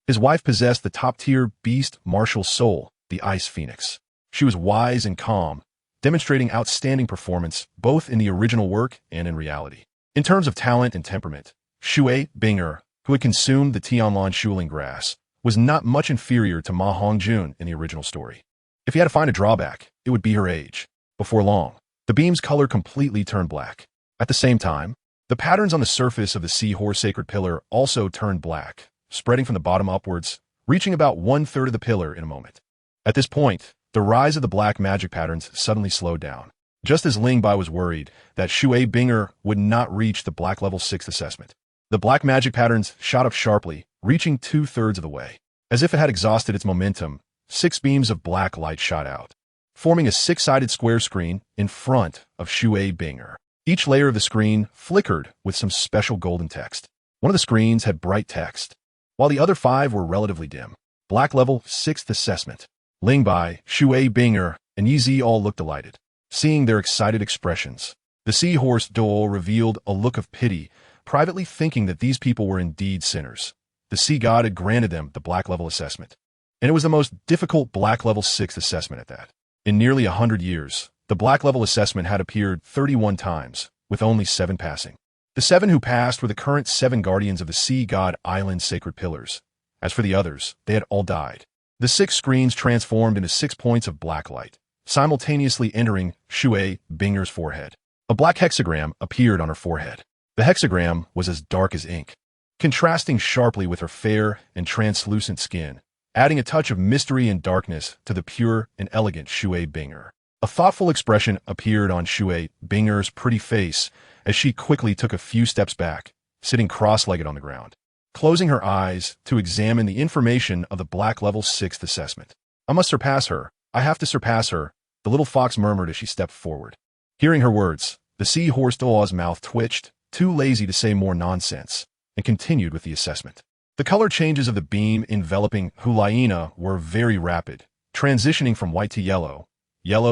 His wife possessed the top-tier beast martial soul, the Ice Phoenix. She was wise and calm, demonstrating outstanding performance both in the original work and in reality. In terms of talent and temperament, Shui Binger, who had consumed the Tianlan Shuling grass, was not much inferior to Ma Hongjun in the original story. If he had to find a drawback, it would be her age. Before long, the beam's color completely turned black. At the same time, the patterns on the surface of the seahorse sacred pillar also turned black, spreading from the bottom upwards, reaching about 1/3 of the pillar in a moment. At this point, the rise of the black magic patterns suddenly slowed down, just as Ling Bai was worried that Shui Binger would not reach the black level 6th assessment. The black magic patterns shot up sharply, reaching 2/3 of the way. As if it had exhausted its momentum, 6 beams of black light shot out. forming a six-sided square screen in front of Shui Binger. Each layer of the screen flickered with some special golden text. One of the screens had bright text, while the other 5 were relatively dim. Black Level 6th Assessment. Ling Bai, Shui Binger, and Yizi all looked delighted, seeing their excited expressions. The seahorse Dole revealed a look of pity, privately thinking that these people were indeed sinners. The sea god had granted them the Black Level assessment, and it was the most difficult Black Level 6th assessment at that. In nearly 100 years, the Black Level assessment had appeared 31 times, with only 7 passing. The 7 who passed were the current 7 guardians of the Sea God Island's sacred pillars. As for the others, they had all died. The 6 screens transformed into 6 points of black light, simultaneously entering Shui Binger's forehead. A black hexagram appeared on her forehead. The hexagram was as dark as ink, contrasting sharply with her fair and translucent skin, adding a touch of mystery and darkness to the pure and elegant Shui Binger. A thoughtful expression appeared on Shui Binger's pretty face as she quickly took a few steps back, sitting cross-legged on the ground, closing her eyes to examine the information of the Black Level 6th assessment. I must surpass her. I have to surpass her, the little fox murmured as she stepped forward. Hearing her words, the seahorse Doa's mouth twitched, too lazy to say more nonsense, and continued with the assessment. The color changes of the beam enveloping Hulaina were very rapid, transitioning from white to yellow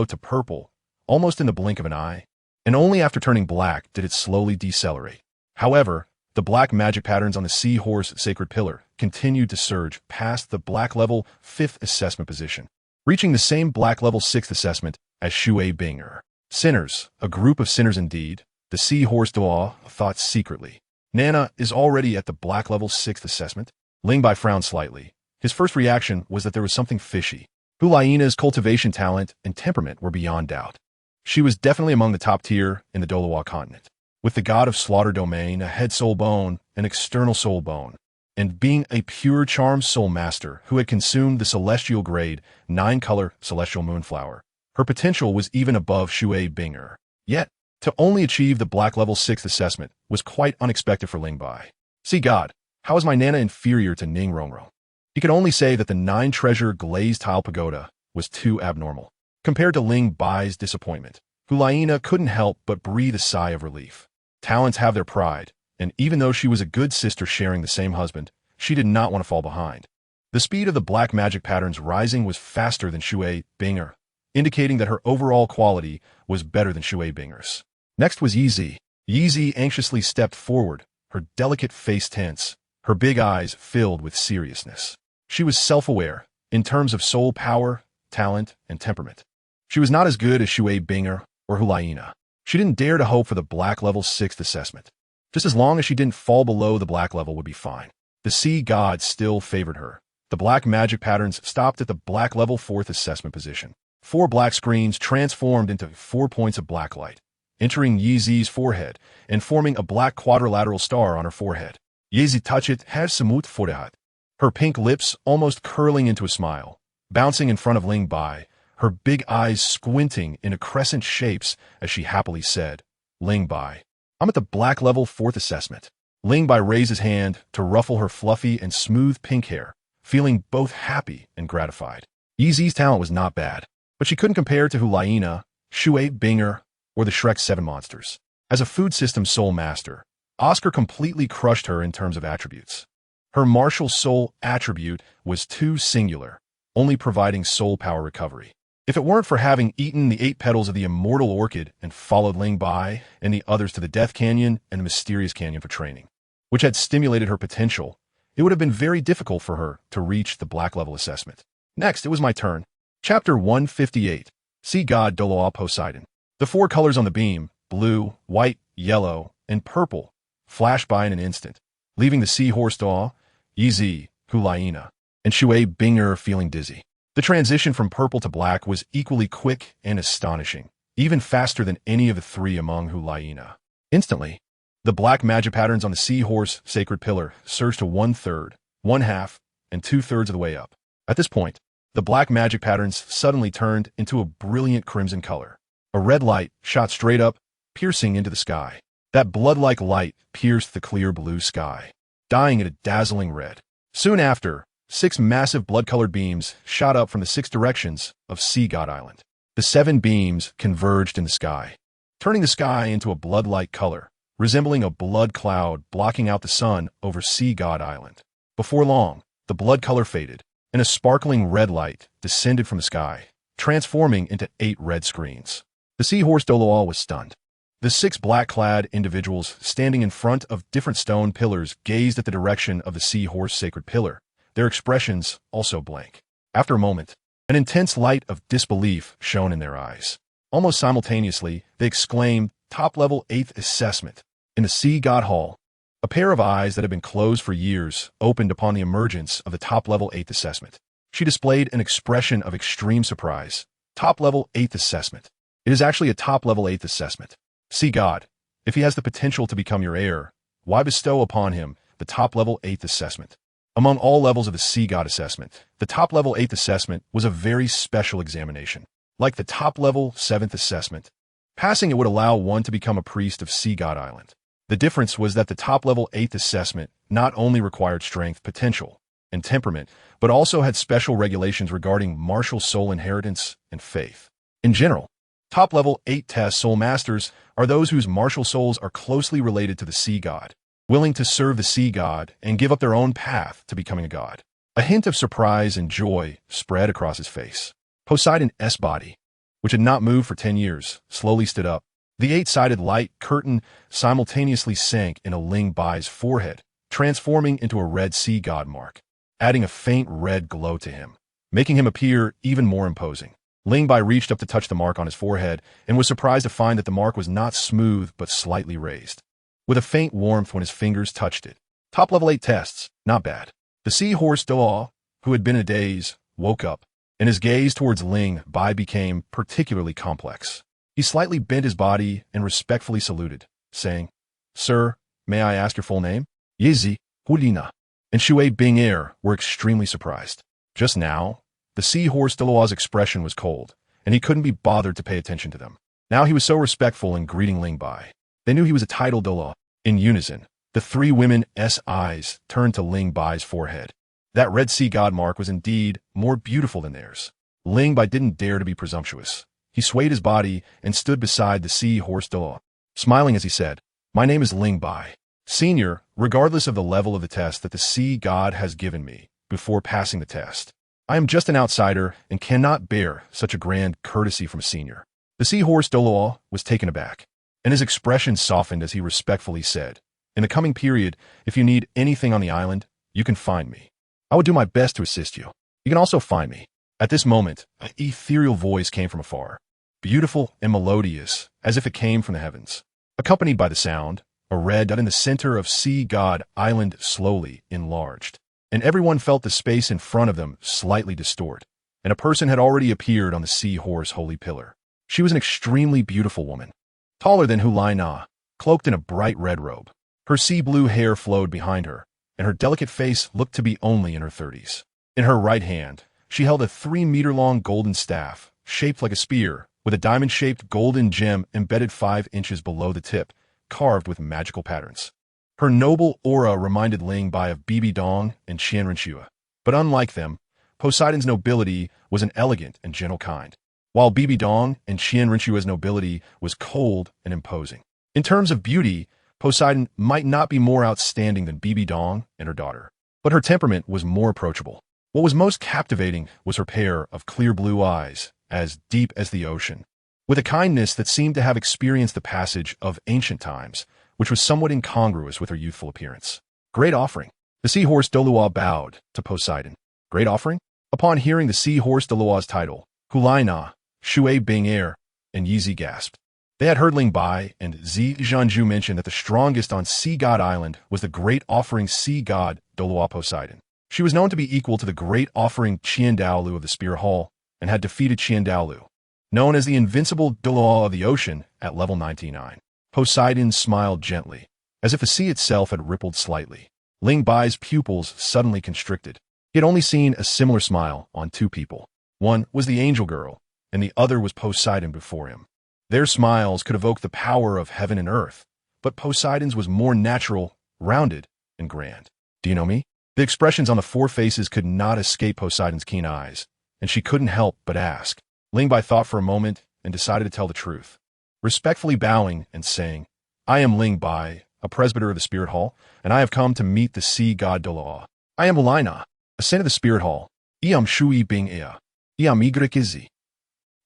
to purple, almost in the blink of an eye, and only after turning black did it slowly decelerate. However, the black magic patterns on the seahorse sacred pillar continued to surge past the Black Level 5th assessment position, reaching the same Black Level 6th assessment as Shui Binger. Sinners, a group of sinners indeed, the seahorse Doa thought secretly. Nana is already at the Black Level 6th assessment. Ling Bai frowned slightly. His first reaction was that there was something fishy. Hulaina's cultivation talent and temperament were beyond doubt. She was definitely among the top tier in the Dolawa continent, with the god of slaughter domain, a head soul bone, an external soul bone, and being a pure charm soul master who had consumed the celestial grade 9-color celestial moonflower. Her potential was even above Shui Binger. Yet, to only achieve the Black Level 6th assessment was quite unexpected for Ling Bai. See God, how is my Nana inferior to Ning Rongrong? He could only say that the 9-treasure glazed tile pagoda was too abnormal. Compared to Ling Bai's disappointment, Hulaina couldn't help but breathe a sigh of relief. Talents have their pride, and even though she was a good sister sharing the same husband, she did not want to fall behind. The speed of the black magic patterns rising was faster than Shui Binger, indicating that her overall quality was better than Shui Binger's. Next was Yizi. Yizi anxiously stepped forward, her delicate face tense, her big eyes filled with seriousness. She was self-aware, in terms of soul power, talent, and temperament. She was not as good as Shui Binger or Hulaina. She didn't dare to hope for the Black Level 6th assessment. Just as long as she didn't fall below the Black Level would be fine. The sea god still favored her. The black magic patterns stopped at the Black Level 4th assessment position. 4 black screens transformed into 4 points of black light, entering Yizi's forehead and forming a black quadrilateral star on her forehead. Yizi touchet has samut forehead. Her pink lips almost curling into a smile, bouncing in front of Ling Bai, her big eyes squinting into crescent shapes as she happily said, Ling Bai, I'm at the Black Level 4th assessment. Ling Bai raised his hand to ruffle her fluffy and smooth pink hair, feeling both happy and gratified. Yizi's talent was not bad, but she couldn't compare to Hulaina, Shui Binger, or the Shrek 7 monsters. As a food system soul master, Oscar completely crushed her in terms of attributes. Her martial soul attribute was too singular, only providing soul power recovery. If it weren't for having eaten the 8 petals of the immortal orchid and followed Ling Bai and the others to the Death Canyon and the Mysterious Canyon for training, which had stimulated her potential, it would have been very difficult for her to reach the Black Level assessment. Next, it was my turn. Chapter 158, Sea God Doloa Poseidon. The 4 colors on the beam, blue, white, yellow, and purple, flashed by in an instant, leaving the seahorse Doa, Yizi, Hulaina, and Shui Binger feeling dizzy. The transition from purple to black was equally quick and astonishing, even faster than any of the 3 among Hulaina. Instantly, the black magic patterns on the seahorse sacred pillar surged to 1/3, 1/2, and 2/3 of the way up. At this point, the black magic patterns suddenly turned into a brilliant crimson color. A red light shot straight up, piercing into the sky. That blood-like light pierced the clear blue sky, dying at a dazzling red. Soon after, 6 massive blood-colored beams shot up from the 6 directions of Sea God Island. The 7 beams converged in the sky, turning the sky into a blood-like color, resembling a blood cloud blocking out the sun over Sea God Island. Before long, the blood color faded, and a sparkling red light descended from the sky, transforming into 8 red screens. The seahorse Doloa was stunned. The 6 black-clad individuals standing in front of different stone pillars gazed at the direction of the seahorse sacred pillar, their expressions also blank. After a moment, an intense light of disbelief shone in their eyes. Almost simultaneously, they exclaimed, "Top-level 8th assessment." In the Sea God Hall, a pair of eyes that had been closed for years opened upon the emergence of the top-level 8th assessment. She displayed an expression of extreme surprise. Top-level 8th assessment. It is actually a top-level 8th assessment. Sea God, if he has the potential to become your heir, why bestow upon him the top-level 8th assessment? Among all levels of the Sea God assessment, the top-level 8th assessment was a very special examination. Like the top-level 7th assessment, passing it would allow one to become a priest of Sea God Island. The difference was that the top-level 8th assessment not only required strength, potential, and temperament, but also had special regulations regarding martial soul inheritance and faith. In general, top-level 8 test soul masters are those whose martial souls are closely related to the Sea God, willing to serve the Sea God and give up their own path to becoming a god. A hint of surprise and joy spread across his face. Poseidon's body, which had not moved for 10 years, slowly stood up. The 8-sided light curtain simultaneously sank in Ling Bai's forehead, transforming into a red sea god mark, adding a faint red glow to him, making him appear even more imposing. Ling Bai reached up to touch the mark on his forehead and was surprised to find that the mark was not smooth but slightly raised, with a faint warmth when his fingers touched it. Top-level 8 tests, not bad. The seahorse Doa, who had been in a daze, woke up, and his gaze towards Ling Bai became particularly complex. He slightly bent his body and respectfully saluted, saying, "Sir, may I ask your full name?" Yezi, Hulina, and Shui Bing Er were extremely surprised. Just now, the seahorse Doloa's expression was cold, and he couldn't be bothered to pay attention to them. Now he was so respectful in greeting Ling Bai. They knew he was a titled Doloa. In unison, the 3 women's eyes turned to Ling Bai's forehead. That red sea god mark was indeed more beautiful than theirs. Ling Bai didn't dare to be presumptuous. He swayed his body and stood beside the seahorse Doloa, smiling as he said, "My name is Ling Bai, Senior, regardless of the level of the test that the sea god has given me before passing the test. I am just an outsider and cannot bear such a grand courtesy from a senior." The seahorse Doloa was taken aback, and his expression softened as he respectfully said, "In the coming period, if you need anything on the island, you can find me. I would do my best to assist you. You can also find me." At this moment, an ethereal voice came from afar, beautiful and melodious, as if it came from the heavens. Accompanied by the sound, a red dot in the center of Sea God Island slowly enlarged, and everyone felt the space in front of them slightly distort, and a person had already appeared on the seahorse holy pillar. She was an extremely beautiful woman, taller than Hulai Na, cloaked in a bright red robe. Her sea blue hair flowed behind her, and her delicate face looked to be only in her 30s. In her right hand, she held a 3-meter-long golden staff, shaped like a spear, with a diamond-shaped golden gem embedded 5 inches below the tip, carved with magical patterns. Her noble aura reminded Ling Bai of Bibi Dong and Qian Renshua, but unlike them, Poseidon's nobility was an elegant and gentle kind, while Bibi Dong and Qian Renshua's nobility was cold and imposing. In terms of beauty, Poseidon might not be more outstanding than Bibi Dong and her daughter, but her temperament was more approachable. What was most captivating was her pair of clear blue eyes, as deep as the ocean, with a kindness that seemed to have experienced the passage of ancient times, which was somewhat incongruous with her youthful appearance. "Great offering." The seahorse Dolua bowed to Poseidon. "Great offering?" Upon hearing the seahorse Dolua's title, Hulai Na, Shui Bing Er, and Yizi gasped. They had heard Ling Bai and Zi Zhanju mention that the strongest on Sea God Island was the great offering sea god Dolua Poseidon. She was known to be equal to the great offering Qian Daolu of the Spear Hall, and had defeated Qian Daolu, known as the invincible Dolua of the ocean, at level 99. Poseidon smiled gently, as if the sea itself had rippled slightly. Ling Bai's pupils suddenly constricted. He had only seen a similar smile on 2 people. One was the angel girl, and the other was Poseidon before him. Their smiles could evoke the power of heaven and earth, but Poseidon's was more natural, rounded, and grand. "Do you know me?" The expressions on the 4 faces could not escape Poseidon's keen eyes, and she couldn't help but ask. Ling Bai thought for a moment and decided to tell the truth. Respectfully bowing and saying, I am Ling Bai, a presbyter of the Spirit Hall, and I have come to meet the sea god Doloa. I am Ulina, a saint of the Spirit Hall. Iam Shui Bing Ea. Iam Igrikizi.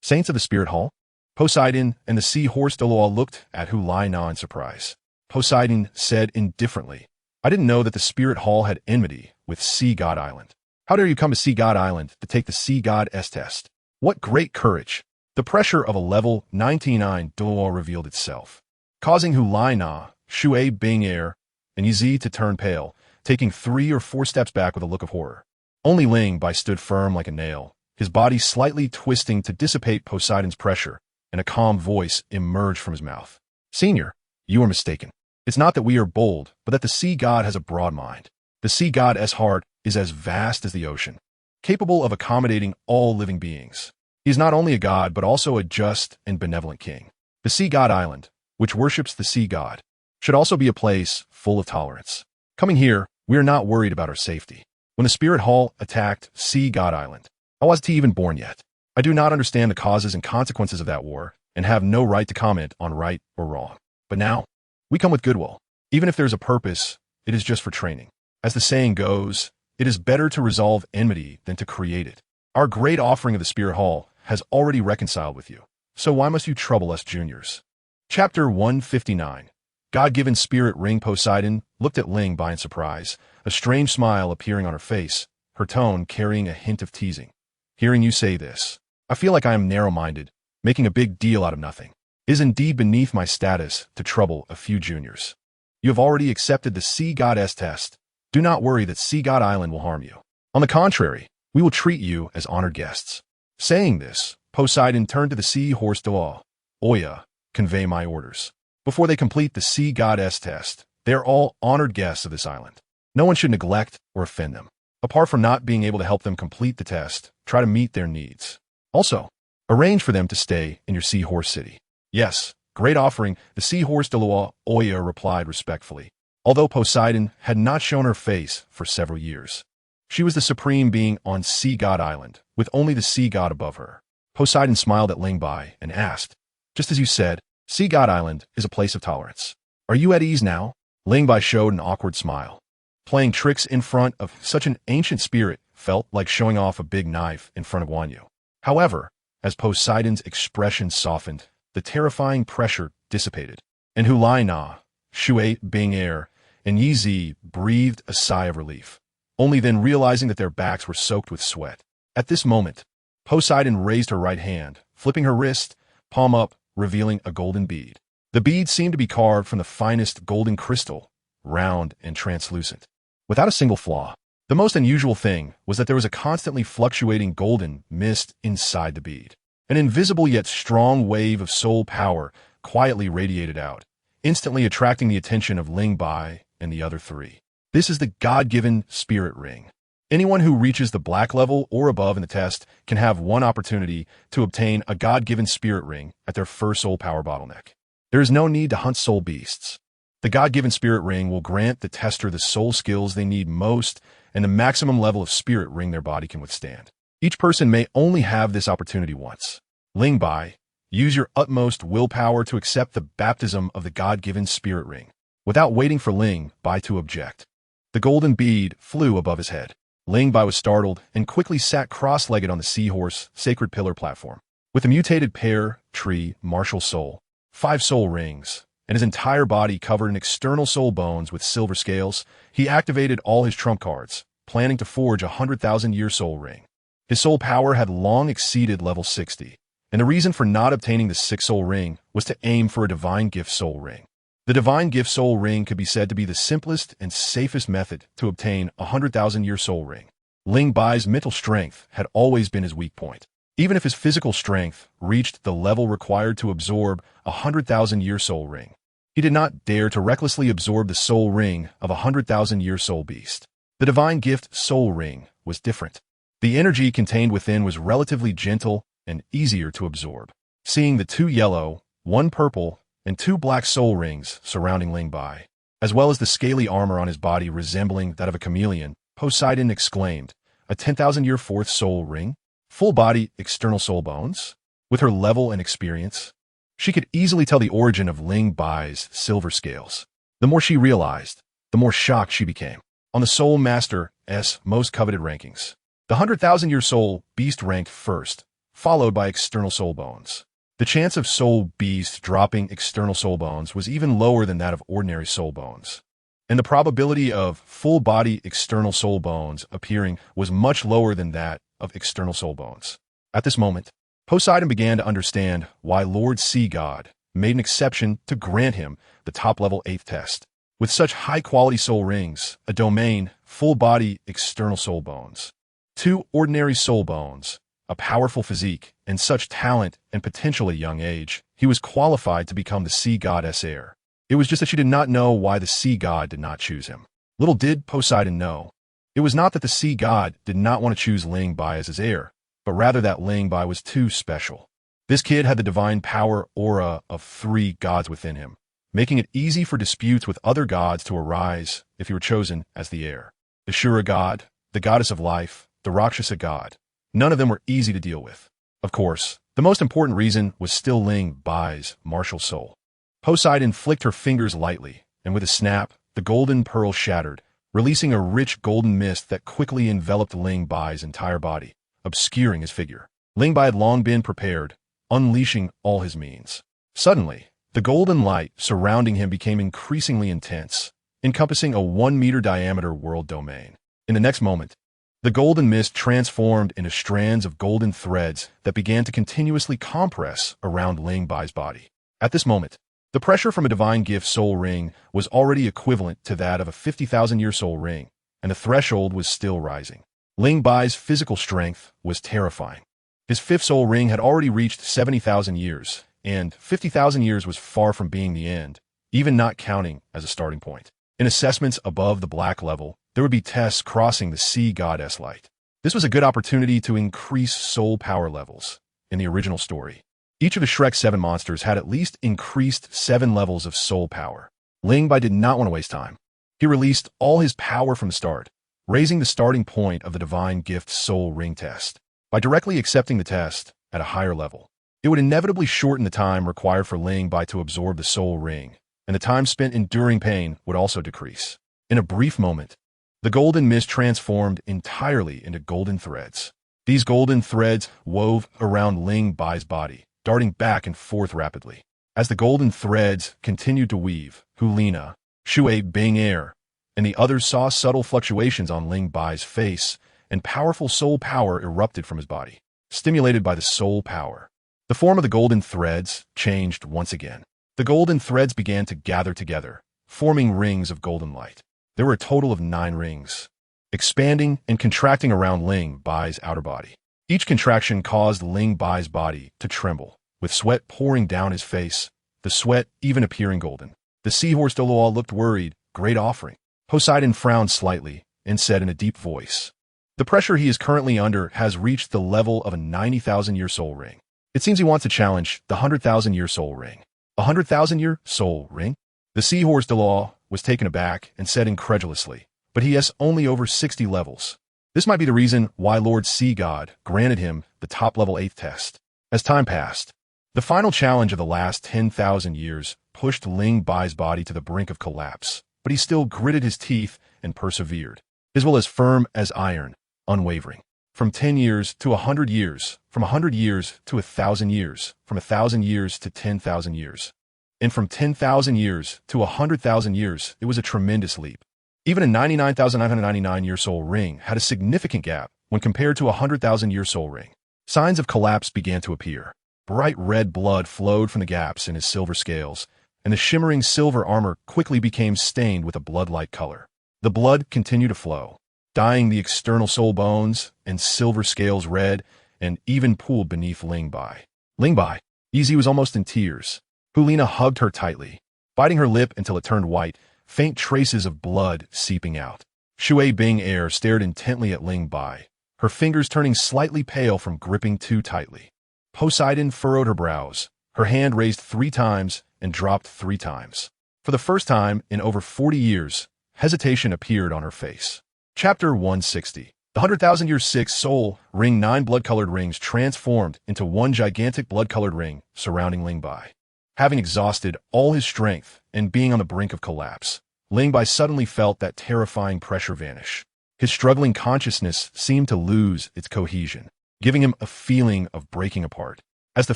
Saints of the Spirit Hall? Poseidon and the sea horse Doloa looked at Ulina in surprise. Poseidon said indifferently, I didn't know that the Spirit Hall had enmity with Sea God Island. How dare you come to Sea God Island to take the Sea God's test? What great courage! The pressure of a level 99 Doloa revealed itself, causing Ulina, Shui Bing Air, and Yizi to turn pale, taking 3 or 4 steps back with a look of horror. Only Ling Bai stood firm like a nail, his body slightly twisting to dissipate Poseidon's pressure, and a calm voice emerged from his mouth. Senior, you are mistaken. It's not that we are bold, but that the sea god has a broad mind. The sea god's heart is as vast as the ocean, capable of accommodating all living beings. He is not only a god, but also a just and benevolent king. The Sea God Island, which worships the sea god, should also be a place full of tolerance. Coming here, we are not worried about our safety. When the Spirit Hall attacked Sea God Island, I wasn't even born yet. I do not understand the causes and consequences of that war, and have no right to comment on right or wrong. But now, we come with goodwill. Even if there's a purpose, it is just for training. As the saying goes, it is better to resolve enmity than to create it. Our great offering of the Spirit Hall has already reconciled with you, so why must you trouble us juniors? Chapter 159. God-given spirit ring. Poseidon looked at Ling Bai in surprise, a strange smile appearing on her face, her tone carrying a hint of teasing. Hearing you say this, I feel like I am narrow-minded, making a big deal out of nothing. It is indeed beneath my status to trouble a few juniors. You have already accepted the Sea God's test. Do not worry that Sea God Island will harm you. On the contrary, we will treat you as honored guests. Saying this, Poseidon turned to the sea horse Doloa. Oya, convey my orders. Before they complete the Sea God's test, they are all honored guests of this island. No one should neglect or offend them. Apart from not being able to help them complete the test, try to meet their needs. Also, arrange for them to stay in your seahorse city. Yes, great offering, the seahorse Doloa. Oya replied respectfully, although Poseidon had not shown her face for several years. She was the supreme being on Sea God Island, with only the sea god above her. Poseidon smiled at Ling Bai and asked, just as you said, Sea God Island is a place of tolerance. Are you at ease now? Ling Bai showed an awkward smile. Playing tricks in front of such an ancient spirit felt like showing off a big knife in front of Wanyu. However, as Poseidon's expression softened, the terrifying pressure dissipated, and Ulina, Shui Bing Air, and Yizi breathed a sigh of relief, only then realizing that their backs were soaked with sweat. At this moment, Poseidon raised her right hand, flipping her wrist, palm up, revealing a golden bead. The bead seemed to be carved from the finest golden crystal, round and translucent, without a single flaw. The most unusual thing was that there was a constantly fluctuating golden mist inside the bead. An invisible yet strong wave of soul power quietly radiated out, instantly attracting the attention of Ling Bai and the other 3. This is the God-given spirit ring. Anyone who reaches the black level or above in the test can have one opportunity to obtain a God-given spirit ring at their first soul power bottleneck. There is no need to hunt soul beasts. The God-given spirit ring will grant the tester the soul skills they need most and the maximum level of spirit ring their body can withstand. Each person may only have this opportunity once. Ling Bai, use your utmost willpower to accept the baptism of the God-given spirit ring, without waiting for Ling Bai to object. The golden bead flew above his head. Ling Bai was startled and quickly sat cross-legged on the seahorse sacred pillar platform. With a mutated pear, tree, martial soul, 5 soul rings, and his entire body covered in external soul bones with silver scales, he activated all his trump cards, planning to forge a 100,000-year soul ring. His soul power had long exceeded level 60, and the reason for not obtaining the 6th soul ring was to aim for a divine gift soul ring. The divine gift soul ring could be said to be the simplest and safest method to obtain a 100,000-year soul ring. Ling Bai's mental strength had always been his weak point. Even if his physical strength reached the level required to absorb a 100,000-year soul ring, he did not dare to recklessly absorb the soul ring of a 100,000-year soul beast. The divine gift soul ring was different. The energy contained within was relatively gentle and easier to absorb. Seeing the 2 yellow, 1 purple, and 2 black soul rings surrounding Ling Bai, as well as the scaly armor on his body resembling that of a chameleon, Poseidon exclaimed, "A 10,000-year 4th soul ring? full-body external soul bones. With her level and experience, she could easily tell the origin of Ling Bai's silver scales. The more she realized, the more shocked she became. On the Soul Master's most coveted rankings, the 100,000-year soul beast ranked first, followed by external soul bones. The chance of soul beast dropping external soul bones was even lower than that of ordinary soul bones. And the probability of full-body external soul bones appearing was much lower than that of external soul bones. At this moment, Poseidon began to understand why Lord Sea God made an exception to grant him the top-level 8th test. With such high-quality soul rings, a domain, full-body external soul bones, 2 ordinary soul bones, a powerful physique, and such talent and potential at a young age, he was qualified to become the Sea God's heir. It was just that she did not know why the Sea God did not choose him. Little did Poseidon know, it was not that the Sea God did not want to choose Ling Bai as his heir, but rather that Ling Bai was too special. This kid had the divine power aura of 3 gods within him, making it easy for disputes with other gods to arise if he were chosen as the heir. The Shura god, the goddess of life, the Rakshasa god, none of them were easy to deal with. Of course, the most important reason was still Ling Bai's martial soul. Poseidon flicked her fingers lightly, and with a snap, the golden pearl shattered, releasing a rich golden mist that quickly enveloped Ling Bai's entire body, obscuring his figure. Ling Bai had long been prepared, unleashing all his means. Suddenly, the golden light surrounding him became increasingly intense, encompassing a 1-meter diameter world domain. In the next moment, the golden mist transformed into strands of golden threads that began to continuously compress around Ling Bai's body. At this moment, the pressure from a divine gift soul ring was already equivalent to that of a 50,000-year soul ring, and the threshold was still rising. Ling Bai's physical strength was terrifying. His 5th soul ring had already reached 70,000 years, and 50,000 years was far from being the end, even not counting as a starting point. In assessments above the black level, there would be tests crossing the Sea Goddess light. This was a good opportunity to increase soul power levels. In the original story, each of the Shrek 7 monsters had at least increased 7 levels of soul power. Ling Bai did not want to waste time. He released all his power from the start, raising the starting point of the Divine Gift Soul Ring test. By directly accepting the test at a higher level, it would inevitably shorten the time required for Ling Bai to absorb the soul ring, and the time spent enduring pain would also decrease. In a brief moment, the golden mist transformed entirely into golden threads. These golden threads wove around Ling Bai's body, darting back and forth rapidly. As the golden threads continued to weave, Hulina, Shui Bing Air, and the others saw subtle fluctuations on Ling Bai's face, and powerful soul power erupted from his body. Stimulated by the soul power, the form of the golden threads changed once again. The golden threads began to gather together, forming rings of golden light. There were a total of 9 rings, expanding and contracting around Ling Bai's outer body. Each contraction caused Ling Bai's body to tremble, with sweat pouring down his face, the sweat even appearing golden. The seahorse Doloa looked worried. Great offering. Poseidon frowned slightly and said in a deep voice, "The pressure he is currently under has reached the level of a 90,000-year soul ring. It seems he wants to challenge the 100,000-year soul ring." "A 100,000-year soul ring?" The seahorse Doloa was taken aback and said incredulously, "But he has only over 60 levels. This might be the reason why Lord Sea God granted him the top-level 8th test." As time passed, the final challenge of the last 10,000 years pushed Ling Bai's body to the brink of collapse, but he still gritted his teeth and persevered. His will as firm as iron, unwavering. From 10 years to 100 years, from 100 years to 1,000 years, from 1,000 years to 10,000 years. And from 10,000 years to 100,000 years, it was a tremendous leap. Even a 99,999-year soul ring had a significant gap when compared to a 100,000-year soul ring. Signs of collapse began to appear. Bright red blood flowed from the gaps in his silver scales, and the shimmering silver armor quickly became stained with a blood-like color. The blood continued to flow, dyeing the external soul bones and silver scales red, and even pooled beneath Ling Bai. Ling Bai, Easy was almost in tears. Hulina hugged her tightly, biting her lip until it turned white, faint traces of blood seeping out. Shui Bing Air stared intently at Ling Bai, her fingers turning slightly pale from gripping too tightly. Poseidon furrowed her brows, her hand raised 3 times and dropped 3 times. For the first time in over 40 years, hesitation appeared on her face. Chapter 160. The 100,000-year sixth soul ring, 9 blood-colored rings transformed into one gigantic blood-colored ring surrounding Ling Bai. Having exhausted all his strength and being on the brink of collapse, Ling Bai suddenly felt that terrifying pressure vanish. His struggling consciousness seemed to lose its cohesion, giving him a feeling of breaking apart. As the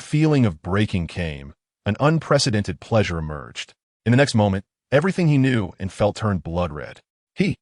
feeling of breaking came, an unprecedented pleasure emerged. In the next moment, everything he knew and felt turned blood red. He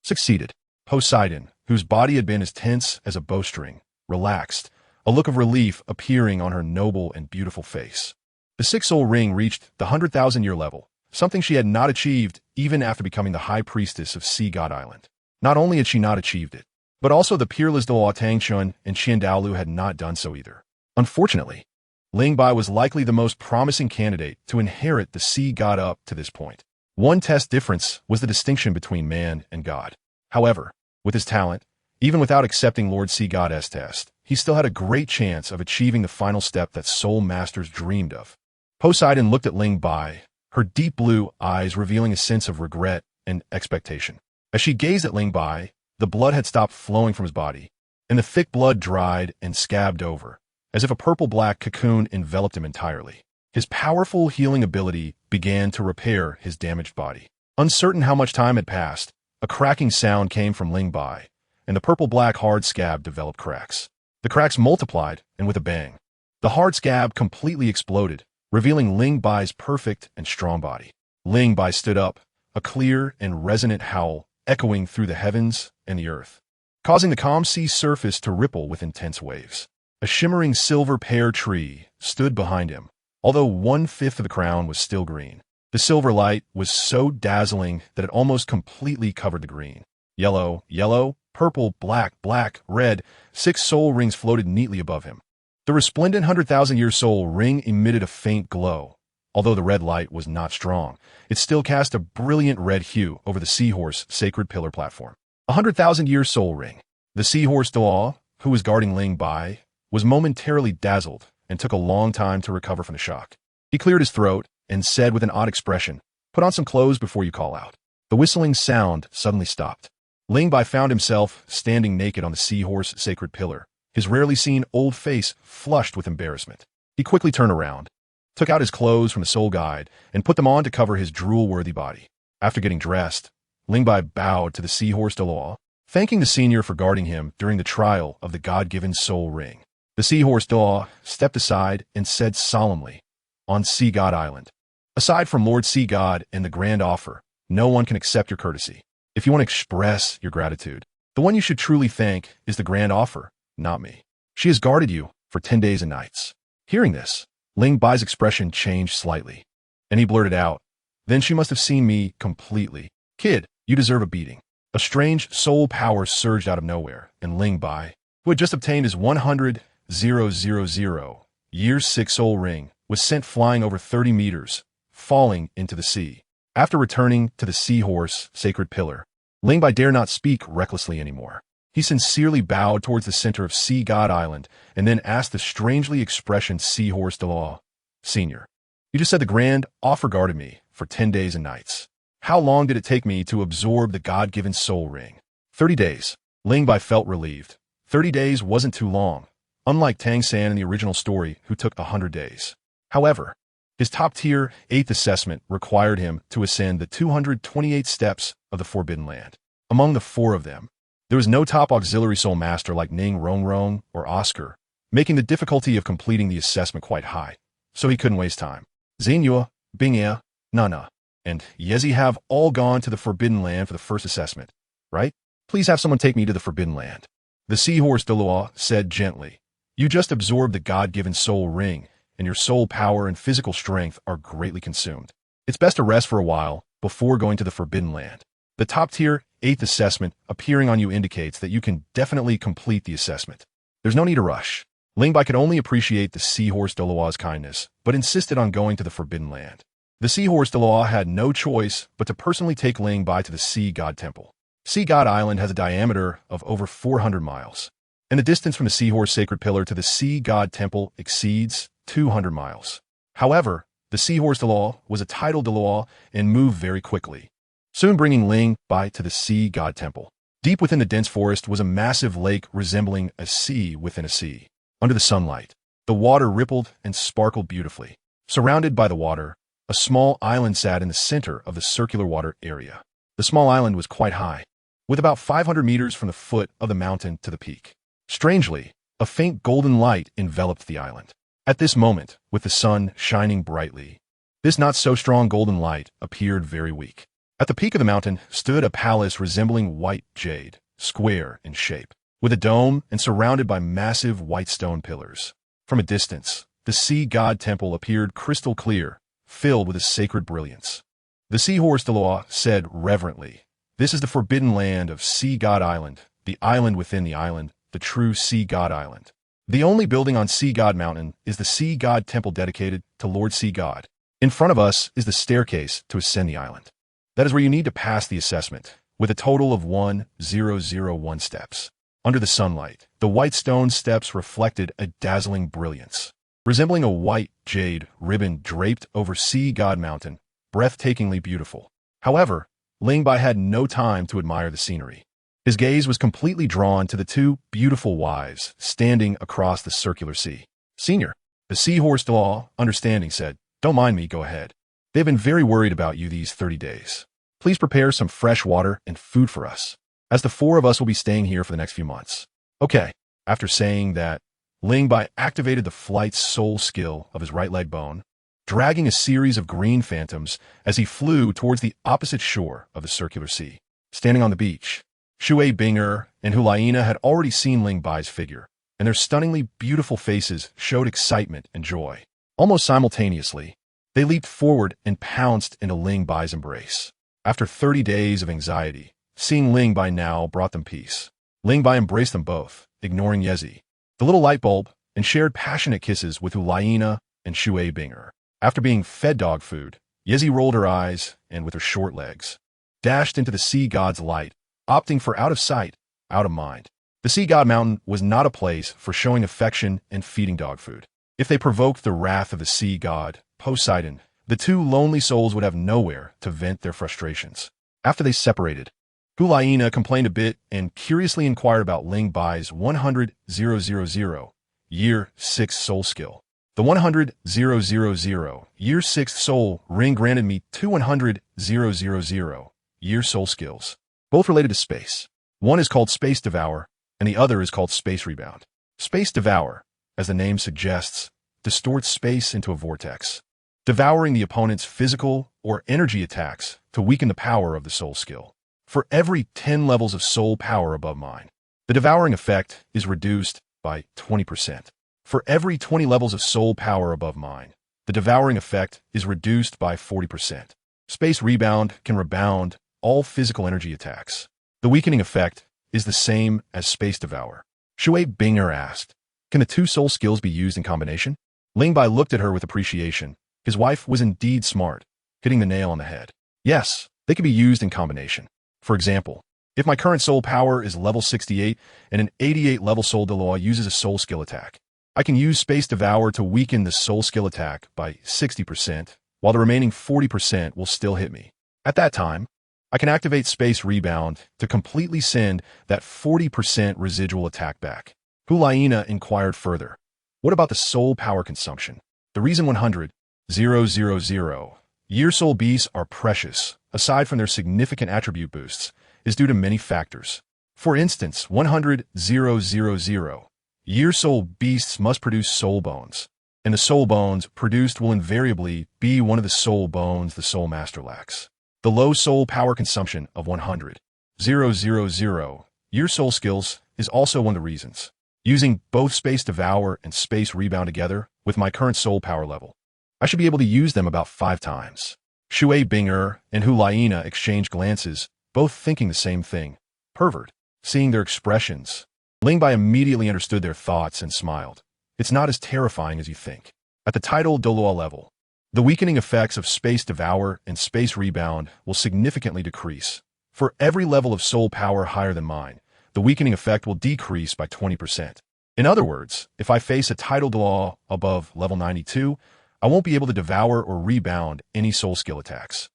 succeeded. Poseidon, whose body had been as tense as a bowstring, relaxed, a look of relief appearing on her noble and beautiful face. The sixth soul ring reached the 100,000-year level, something she had not achieved even after becoming the high priestess of Sea God Island. Not only had she not achieved it, but also the peerless Dao Tangchun and Qian Daolu had not done so either. Unfortunately, Ling Bai was likely the most promising candidate to inherit the sea god up to this point. One test difference was the distinction between man and god. However, with his talent, even without accepting Lord Sea God's test, he still had a great chance of achieving the final step that soul masters dreamed of. Poseidon looked at Ling Bai, her deep blue eyes revealing a sense of regret and expectation. As she gazed at Ling Bai, the blood had stopped flowing from his body, and the thick blood dried and scabbed over, as if a purple-black cocoon enveloped him entirely. His powerful healing ability began to repair his damaged body. Uncertain how much time had passed, a cracking sound came from Ling Bai, and the purple-black hard scab developed cracks. The cracks multiplied, and with a bang, the hard scab completely exploded, revealing Ling Bai's perfect and strong body. Ling Bai stood up, a clear and resonant howl echoing through the heavens and the earth, causing the calm sea surface to ripple with intense waves. A shimmering silver pear tree stood behind him, although 1/5 of the crown was still green. The silver light was so dazzling that it almost completely covered the green. Yellow, yellow, purple, black, black, red, 6 soul rings floated neatly above him. The resplendent 100,000-year soul ring emitted a faint glow. Although the red light was not strong, it still cast a brilliant red hue over the seahorse sacred pillar platform. 100,000-year soul ring. The seahorse Dao, who was guarding Ling Bai, was momentarily dazzled and took a long time to recover from the shock. He cleared his throat and said with an odd expression, "Put on some clothes before you call out." The whistling sound suddenly stopped. Ling Bai found himself standing naked on the seahorse sacred pillar, his rarely seen old face flushed with embarrassment. He quickly turned around, took out his clothes from the soul guide, and put them on to cover his drool-worthy body. After getting dressed, Ling Bai bowed to the seahorse Dao, thanking the senior for guarding him during the trial of the God-given soul ring. The seahorse Dao stepped aside and said solemnly, "On Sea God Island, aside from Lord Sea God and the grand offer, no one can accept your courtesy. If you want to express your gratitude, the one you should truly thank is the grand offer, not me. She has guarded you for 10 days and nights." Hearing this, Ling Bai's expression changed slightly, and he blurted out, "Then she must have seen me completely. Kid, you deserve a beating." A strange soul power surged out of nowhere, and Ling Bai, who had just obtained his 100,000 year 6 soul ring, was sent flying over 30 meters, falling into the sea. After returning to the seahorse sacred pillar, Ling Bai dare not speak recklessly anymore. He sincerely bowed towards the center of Sea God Island and then asked the strangely expressioned seahorse Dao, "Senior, you just said the grand offer guarded me for 10 days and nights. How long did it take me to absorb the God-given soul ring?" 30 days. Ling Bai felt relieved. 30 days wasn't too long, unlike Tang San in the original story who took 100 days. However, his top-tier 8th assessment required him to ascend the 228 steps of the Forbidden Land. Among the 4 of them, there was no top auxiliary soul master like Ning Rongrong or Oscar, making the difficulty of completing the assessment quite high, so he couldn't waste time. Xinyu, Bingye, Nana, and Yezi have all gone to the Forbidden Land for the first assessment, right? Please have someone take me to the Forbidden Land. The seahorse Dao said gently, "You just absorbed the God-given soul ring, and your soul power and physical strength are greatly consumed. It's best to rest for a while before going to the Forbidden Land. The top-tier 8th assessment appearing on you indicates that you can definitely complete the assessment. There's no need to rush." Ling Bai could only appreciate the seahorse Dao's kindness, but insisted on going to the Forbidden Land. The seahorse Dao had no choice but to personally take Ling Bai to the Sea God Temple. Sea God Island has a diameter of over 400 miles, and the distance from the seahorse sacred pillar to the Sea God Temple exceeds 200 miles. However, the seahorse Dao was a tidal Dao and moved very quickly, soon bringing Ling Bai to the Sea God Temple. Deep within the dense forest was a massive lake resembling a sea within a sea. Under the sunlight, the water rippled and sparkled beautifully. Surrounded by the water, a small island sat in the center of the circular water area. The small island was quite high, with about 500 meters from the foot of the mountain to the peak. Strangely, a faint golden light enveloped the island. At this moment, with the sun shining brightly, this not-so-strong golden light appeared very weak. At the peak of the mountain stood a palace resembling white jade, square in shape, with a dome and surrounded by massive white stone pillars. From a distance, the sea god temple appeared crystal clear, filled with a sacred brilliance. The seahorse Deloa said reverently, "This is the forbidden land of Sea God Island, the island within the island, the true Sea God Island. The only building on Sea God Mountain is the Sea God Temple dedicated to Lord Sea God. In front of us is the staircase to ascend the island. That is where you need to pass the assessment, with a total of 1001 steps." Under the sunlight, the white stone steps reflected a dazzling brilliance. Resembling a white jade ribbon draped over Sea God Mountain, breathtakingly beautiful. However, Lingbai had no time to admire the scenery. His gaze was completely drawn to the two beautiful wives standing across the circular sea. "Senior," the seahorse Delaw, understanding, said, "Don't mind me, go ahead. They've been very worried about you these 30 days. Please prepare some fresh water and food for us, as the four of us will be staying here for the next few months." "Okay." After saying that, Lingbai activated the flight soul skill of his right leg bone, dragging a series of green phantoms as he flew towards the opposite shore of the circular sea. Standing on the beach, Shui Binger and Hulaina had already seen Lingbai's figure, and their stunningly beautiful faces showed excitement and joy. Almost simultaneously, they leaped forward and pounced into Lingbai's embrace. After 30 days of anxiety, seeing Lingbai now brought them peace. Lingbai embraced them both, ignoring Yezi, the little light bulb, and shared passionate kisses with Hulaina and Shui Binger. After being fed dog food, Yezi rolled her eyes and, with her short legs, dashed into the sea god's light, opting for out of sight, out of mind. The Sea God Mountain was not a place for showing affection and feeding dog food. If they provoked the wrath of the sea god, Poseidon, the two lonely souls would have nowhere to vent their frustrations. After they separated, Hulaina complained a bit and curiously inquired about Lingbai's 100,000 Year 6 soul skill. The 100,000 Year 6 soul ring granted me two 100,000 Year soul skills, both related to space. One is called Space Devour, and the other is called Space Rebound. Space Devour, as the name suggests, distorts space into a vortex, devouring the opponent's physical or energy attacks to weaken the power of the soul skill. For every 10 levels of soul power above mine, the devouring effect is reduced by 20%. For every 20 levels of soul power above mine, the devouring effect is reduced by 40%. Space Rebound can rebound all physical energy attacks. The weakening effect is the same as Space Devour. Shui Binger asked, "Can the two soul skills be used in combination?" Lingbai looked at her with appreciation. His wife was indeed smart, hitting the nail on the head. Yes, they can be used in combination. For example, if my current soul power is level 68 and an 88 level soul Deloy uses a soul skill attack, I can use Space Devour to weaken the soul skill attack by 60%, while the remaining 40% will still hit me. At that time, I can activate Space Rebound to completely send that 40% residual attack back. Hulaina inquired further, "What about the soul power consumption?" The reason 100,000 Year soul beasts are precious, aside from their significant attribute boosts, is due to many factors. For instance, 100,000 Year soul beasts must produce soul bones, and the soul bones produced will invariably be one of the soul bones the soul master lacks. The low soul power consumption of 100,000 Year soul skills is also one of the reasons. Using both Space Devour and Space Rebound together with my current soul power level, I should be able to use them about 5 times. Shui Binger and Hulaina exchanged glances, both thinking the same thing. Pervert. Seeing their expressions, Lingbai immediately understood their thoughts and smiled. It's not as terrifying as you think. At the title Doloa level, the weakening effects of Space Devour and Space Rebound will significantly decrease. For every level of soul power higher than mine, the weakening effect will decrease by 20%. In other words, if I face a title Doloa above level 92, I won't be able to devour or rebound any soul skill attacks.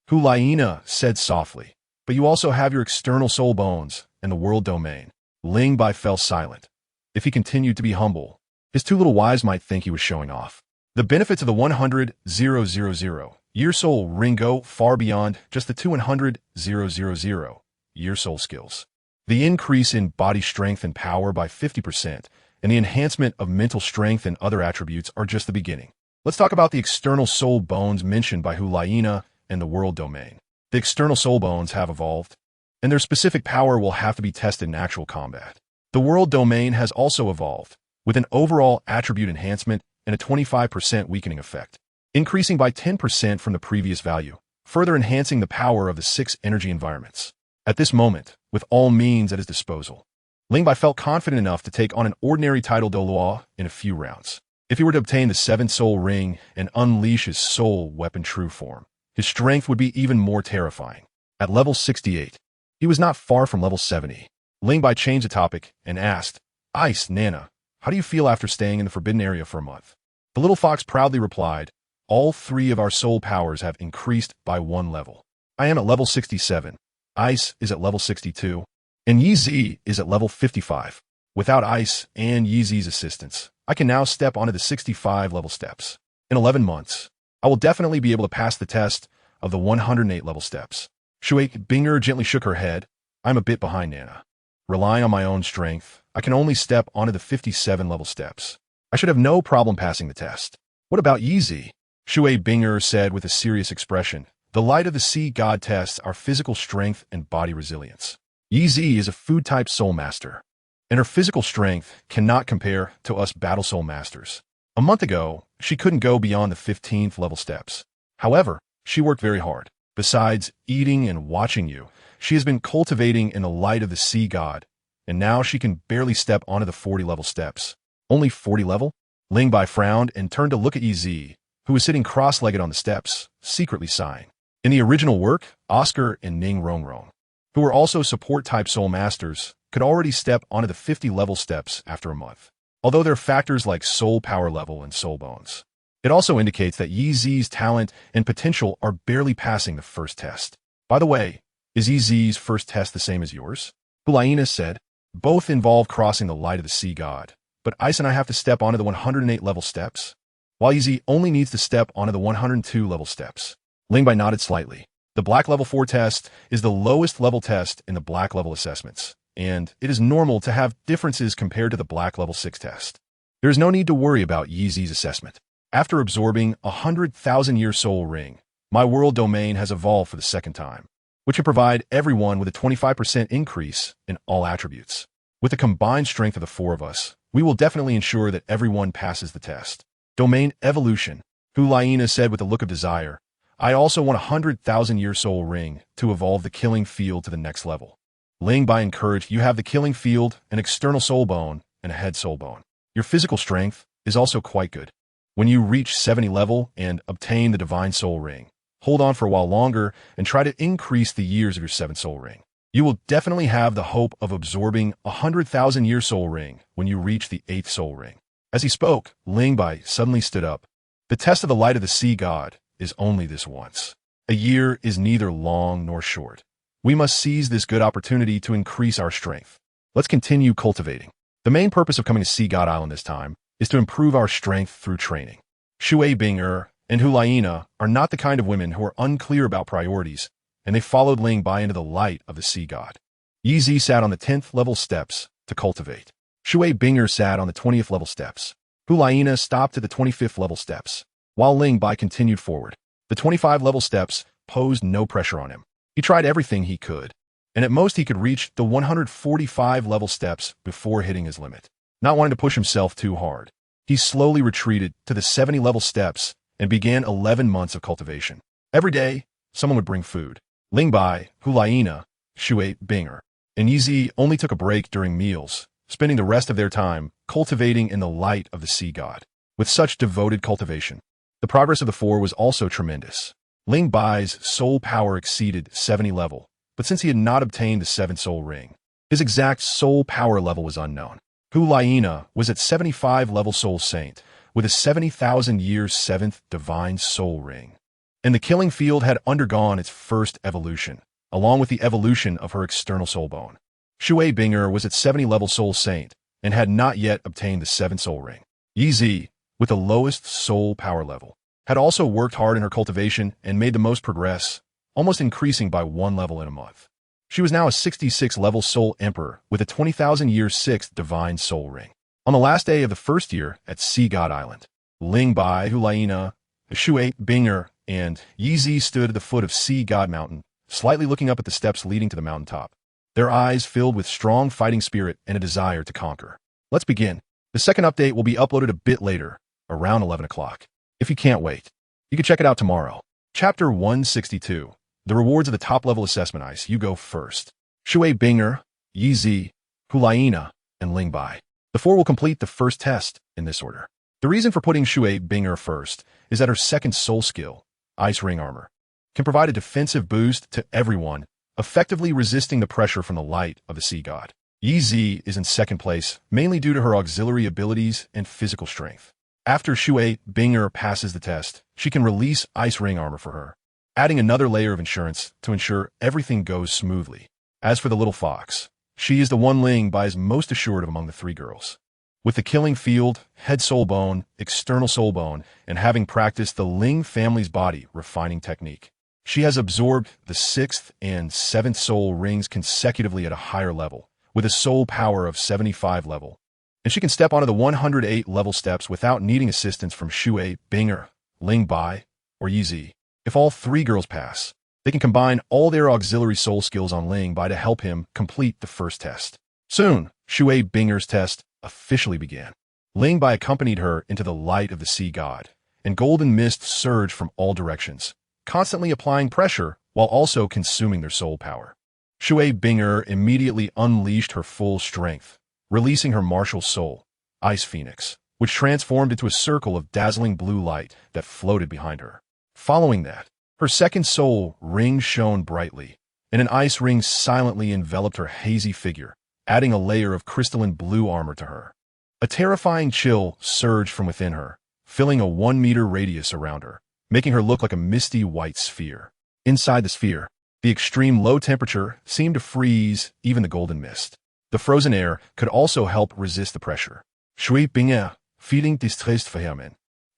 Hulaina said softly, "But you also have your external soul bones, and the world domain. Ling Bai fell silent. If he continued to be humble, his two little wives might think he was showing off. The benefits of the 100,000-year soul ring go far beyond just the 200,000-year soul skills. The increase in body strength and power by 50% and the enhancement of mental strength and other attributes are just the beginning. Let's talk about the external soul bones mentioned by Hulaina and the world domain. The external soul bones have evolved, and their specific power will have to be tested in actual combat. The world domain has also evolved, with an overall attribute enhancement and a 25% weakening effect, increasing by 10% from the previous value, further enhancing the power of the 6 energy environments. At this moment, with all means at his disposal, Ling Bai felt confident enough to take on an ordinary title Doluo in a few rounds. If he were to obtain the 7th soul ring and unleash his soul weapon true form, his strength would be even more terrifying. At level 68, he was not far from level 70. Ling Bai changed the topic and asked, "Ice, Nana, how do you feel after staying in the forbidden area for a month?" The little fox proudly replied, "All 3 of our soul powers have increased by 1 level. I am at level 67. Ice is at level 62. And Yi Zi is at level 55. Without Ice and Yi Zi's assistance, I can now step onto the 65 level steps. In 11 months, I will definitely be able to pass the test of the 108 level steps." Shui Binger gently shook her head. "I'm a bit behind, Nana. Relying on my own strength, I can only step onto the 57 level steps. I should have no problem passing the test." "What about Yi Zi?" Shui Binger said with a serious expression. "The light of the sea god tests our physical strength and body resilience. Yi Zi is a food-type soul master, and her physical strength cannot compare to us battle soul masters. A month ago, she couldn't go beyond the 15th level steps. However, she worked very hard. Besides eating and watching you, she has been cultivating in the light of the sea god, and now she can barely step onto the 40 level steps." "Only 40 level?" Ling Bai frowned and turned to look at Yi Zi, who was sitting cross-legged on the steps, secretly sighing. In the original work, Oscar and Ning Rongrong, who were also support-type soul masters, could already step onto the 50 level steps after a month, although there are factors like soul power level and soul bones. It also indicates that Yi Zi's talent and potential are barely passing the first test. "By the way, is Yi Zi's first test the same as yours?" Hulaina said. "Both involve crossing the light of the sea god, but Ice and I have to step onto the 108 level steps, while Yi Zi only needs to step onto the 102 level steps." Ling Bai nodded slightly. The Black Level 4 test is the lowest level test in the Black Level assessments, and it is normal to have differences compared to the Black Level 6 test. There is no need to worry about Yi Zi's assessment. After absorbing a 100,000-year soul ring, my world domain has evolved for the 2nd time, which will provide everyone with a 25% increase in all attributes. With the combined strength of the 4 of us, we will definitely ensure that everyone passes the test. Domain evolution, Hulaina said with a look of desire. "I also want a 100,000-year soul ring to evolve the killing field to the next level." Ling Bai encouraged, "You have the killing field, an external soul bone, and a head soul bone. Your physical strength is also quite good. When you reach 70 level and obtain the divine soul ring, hold on for a while longer and try to increase the years of your 7th soul ring. You will definitely have the hope of absorbing a 100,000-year soul ring when you reach the 8th soul ring." As he spoke, Ling Bai suddenly stood up. "The test of the light of the sea god is only this once. A year is neither long nor short. We must seize this good opportunity to increase our strength. Let's continue cultivating. The main purpose of coming to Sea God Island this time is to improve our strength through training." Shui Binger and Hulaina are not the kind of women who are unclear about priorities, and they followed Ling Bai into the light of the sea god. Yi Zi sat on the 10th level steps to cultivate. Shui Binger sat on the 20th level steps. Hulaina stopped at the 25th level steps, while Ling Bai continued forward. The 25 level steps posed no pressure on him. He tried everything he could, and at most he could reach the 145 level steps before hitting his limit. Not wanting to push himself too hard, he slowly retreated to the 70 level steps and began 11 months of cultivation. Every day, someone would bring food. Ling Bai, Hulaina, Shui Binger, and Yi Zi only took a break during meals, spending the rest of their time cultivating in the light of the sea god. With such devoted cultivation, the progress of the 4 was also tremendous. Ling Bai's soul power exceeded 70 level, but since he had not obtained the 7th soul ring, his exact soul power level was unknown. Hulaina was at 75 level soul saint, with a 70,000 years 7th divine soul ring. And the killing field had undergone its first evolution, along with the evolution of her external soul bone. Shui Binger was at 70 level Soul Saint and had not yet obtained the 7th Soul Ring. Yi Zi, with the lowest soul power level, had also worked hard in her cultivation and made the most progress, almost increasing by 1 level in a month. She was now a 66 level Soul Emperor with a 20,000-year 6th Divine Soul Ring. On the last day of the first year at Sea God Island, Ling Bai, Hulaina, Shui Binger, and Yi Zi stood at the foot of Sea God Mountain, slightly looking up at the steps leading to the mountaintop, their eyes filled with strong fighting spirit and a desire to conquer. Let's begin. The second update will be uploaded a bit later, around 11 o'clock. If you can't wait, you can check it out tomorrow. Chapter 162. The rewards of the top-level assessment ice. You go first. Shui Binger, Yi Zi, Hulaina, and Ling Bai. The 4 will complete the first test in this order. The reason for putting Shui Binger first is that her second soul skill, Ice Ring Armor, can provide a defensive boost to everyone, effectively resisting the pressure from the light of the Sea God. Yi Zi is in second place, mainly due to her auxiliary abilities and physical strength. After Shui Binger passes the test, she can release Ice Ring Armor for her, adding another layer of insurance to ensure everything goes smoothly. As for the little fox, she is the one Ling Bai is most assured of among the 3 girls. With the Killing Field, Head Soul Bone, External Soul Bone, and having practiced the Ling family's body refining technique, she has absorbed the 6th and 7th soul rings consecutively at a higher level, with a soul power of 75 level. And she can step onto the 108 level steps without needing assistance from Shui Binger, Ling Bai, or Yi Zi. If all 3 girls pass, they can combine all their auxiliary soul skills on Ling Bai to help him complete the first test. Soon, Shui Binger's test officially began. Ling Bai accompanied her into the light of the Sea God, and golden mist surged from all directions, constantly applying pressure while also consuming their soul power. Shui Binger immediately unleashed her full strength, releasing her martial soul, Ice Phoenix, which transformed into a circle of dazzling blue light that floated behind her. Following that, her second soul ring shone brightly, and an ice ring silently enveloped her hazy figure, adding a layer of crystalline blue armor to her. A terrifying chill surged from within her, filling a 1-meter radius around her, making her look like a misty white sphere. Inside the sphere, the extreme low temperature seemed to freeze even the golden mist. The frozen air could also help resist the pressure. Shui Binger, feeling distressed for him,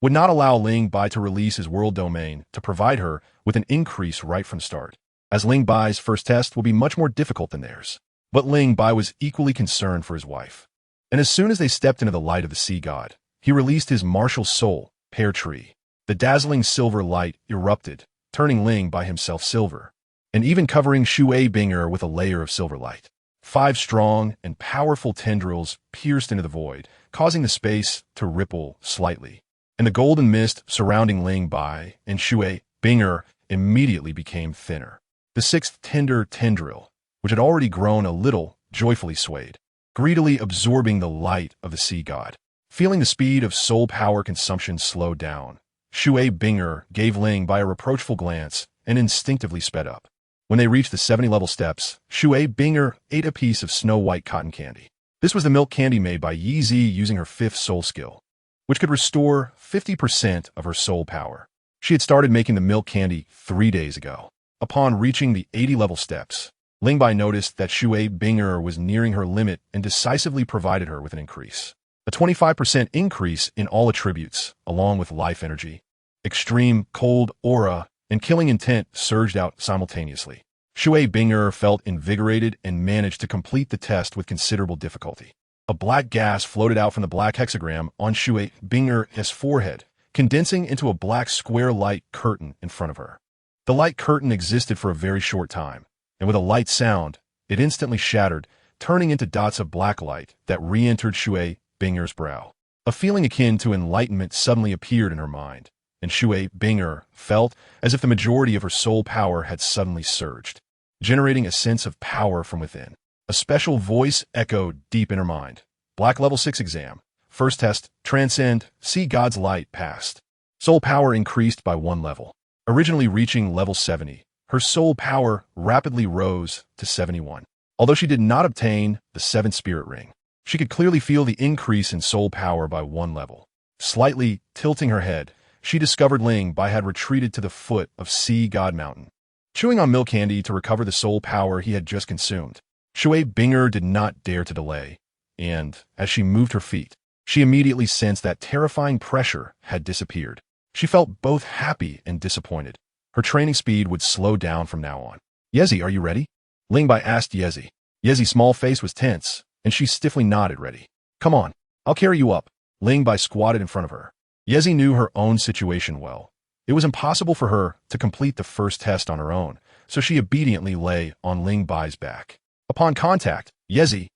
would not allow Ling Bai to release his world domain to provide her with an increase right from start, as Ling Bai's first test will be much more difficult than theirs. But Ling Bai was equally concerned for his wife. And as soon as they stepped into the light of the Sea God, he released his martial soul, Pear Tree. The dazzling silver light erupted, turning Ling Bai himself silver, and even covering Shui Binger with a layer of silver light. 5 strong and powerful tendrils pierced into the void, causing the space to ripple slightly. And the golden mist surrounding Ling Bai and Shui Binger immediately became thinner. The 6th tender tendril, which had already grown a little, joyfully swayed, greedily absorbing the light of the Sea God. Feeling the speed of soul power consumption slow down, Shui Binger gave Ling Bai a reproachful glance and instinctively sped up. When they reached the 70-level steps, Shui Binger ate a piece of snow-white cotton candy. This was the milk candy made by Yi Zi using her 5th soul skill, which could restore 50% of her soul power. She had started making the milk candy 3 days ago. Upon reaching the 80-level steps, Ling Bai noticed that Shui Binger was nearing her limit and decisively provided her with an increase. A 25% increase in all attributes, along with life energy, extreme cold aura, and killing intent surged out simultaneously. Shui Binger felt invigorated and managed to complete the test with considerable difficulty. A black gas floated out from the black hexagram on Shui Binger's forehead, condensing into a black square light curtain in front of her. The light curtain existed for a very short time, and with a light sound, it instantly shattered, turning into dots of black light that re-entered Shui Binger's brow. A feeling akin to enlightenment suddenly appeared in her mind, and Shui Binger felt as if the majority of her soul power had suddenly surged, generating a sense of power from within. A special voice echoed deep in her mind. Black Level 6 exam. First test, Transcend, See God's Light passed. Soul power increased by 1 level. Originally reaching level 70, her soul power rapidly rose to 71. Although she did not obtain the 7th spirit ring, she could clearly feel the increase in soul power by 1 level. Slightly tilting her head, she discovered Ling Bai had retreated to the foot of Sea God Mountain. Chewing on milk candy to recover the soul power he had just consumed, Shui Binger did not dare to delay, and, as she moved her feet, she immediately sensed that terrifying pressure had disappeared. She felt both happy and disappointed. Her training speed would slow down from now on. Yezi, are you ready? Lingbai asked Yezi. Yezi's small face was tense, and she stiffly nodded ready. Come on, I'll carry you up. Lingbai squatted in front of her. Yezi knew her own situation well. It was impossible for her to complete the first test on her own, so she obediently lay on Lingbai's back. Upon contact, Yezi,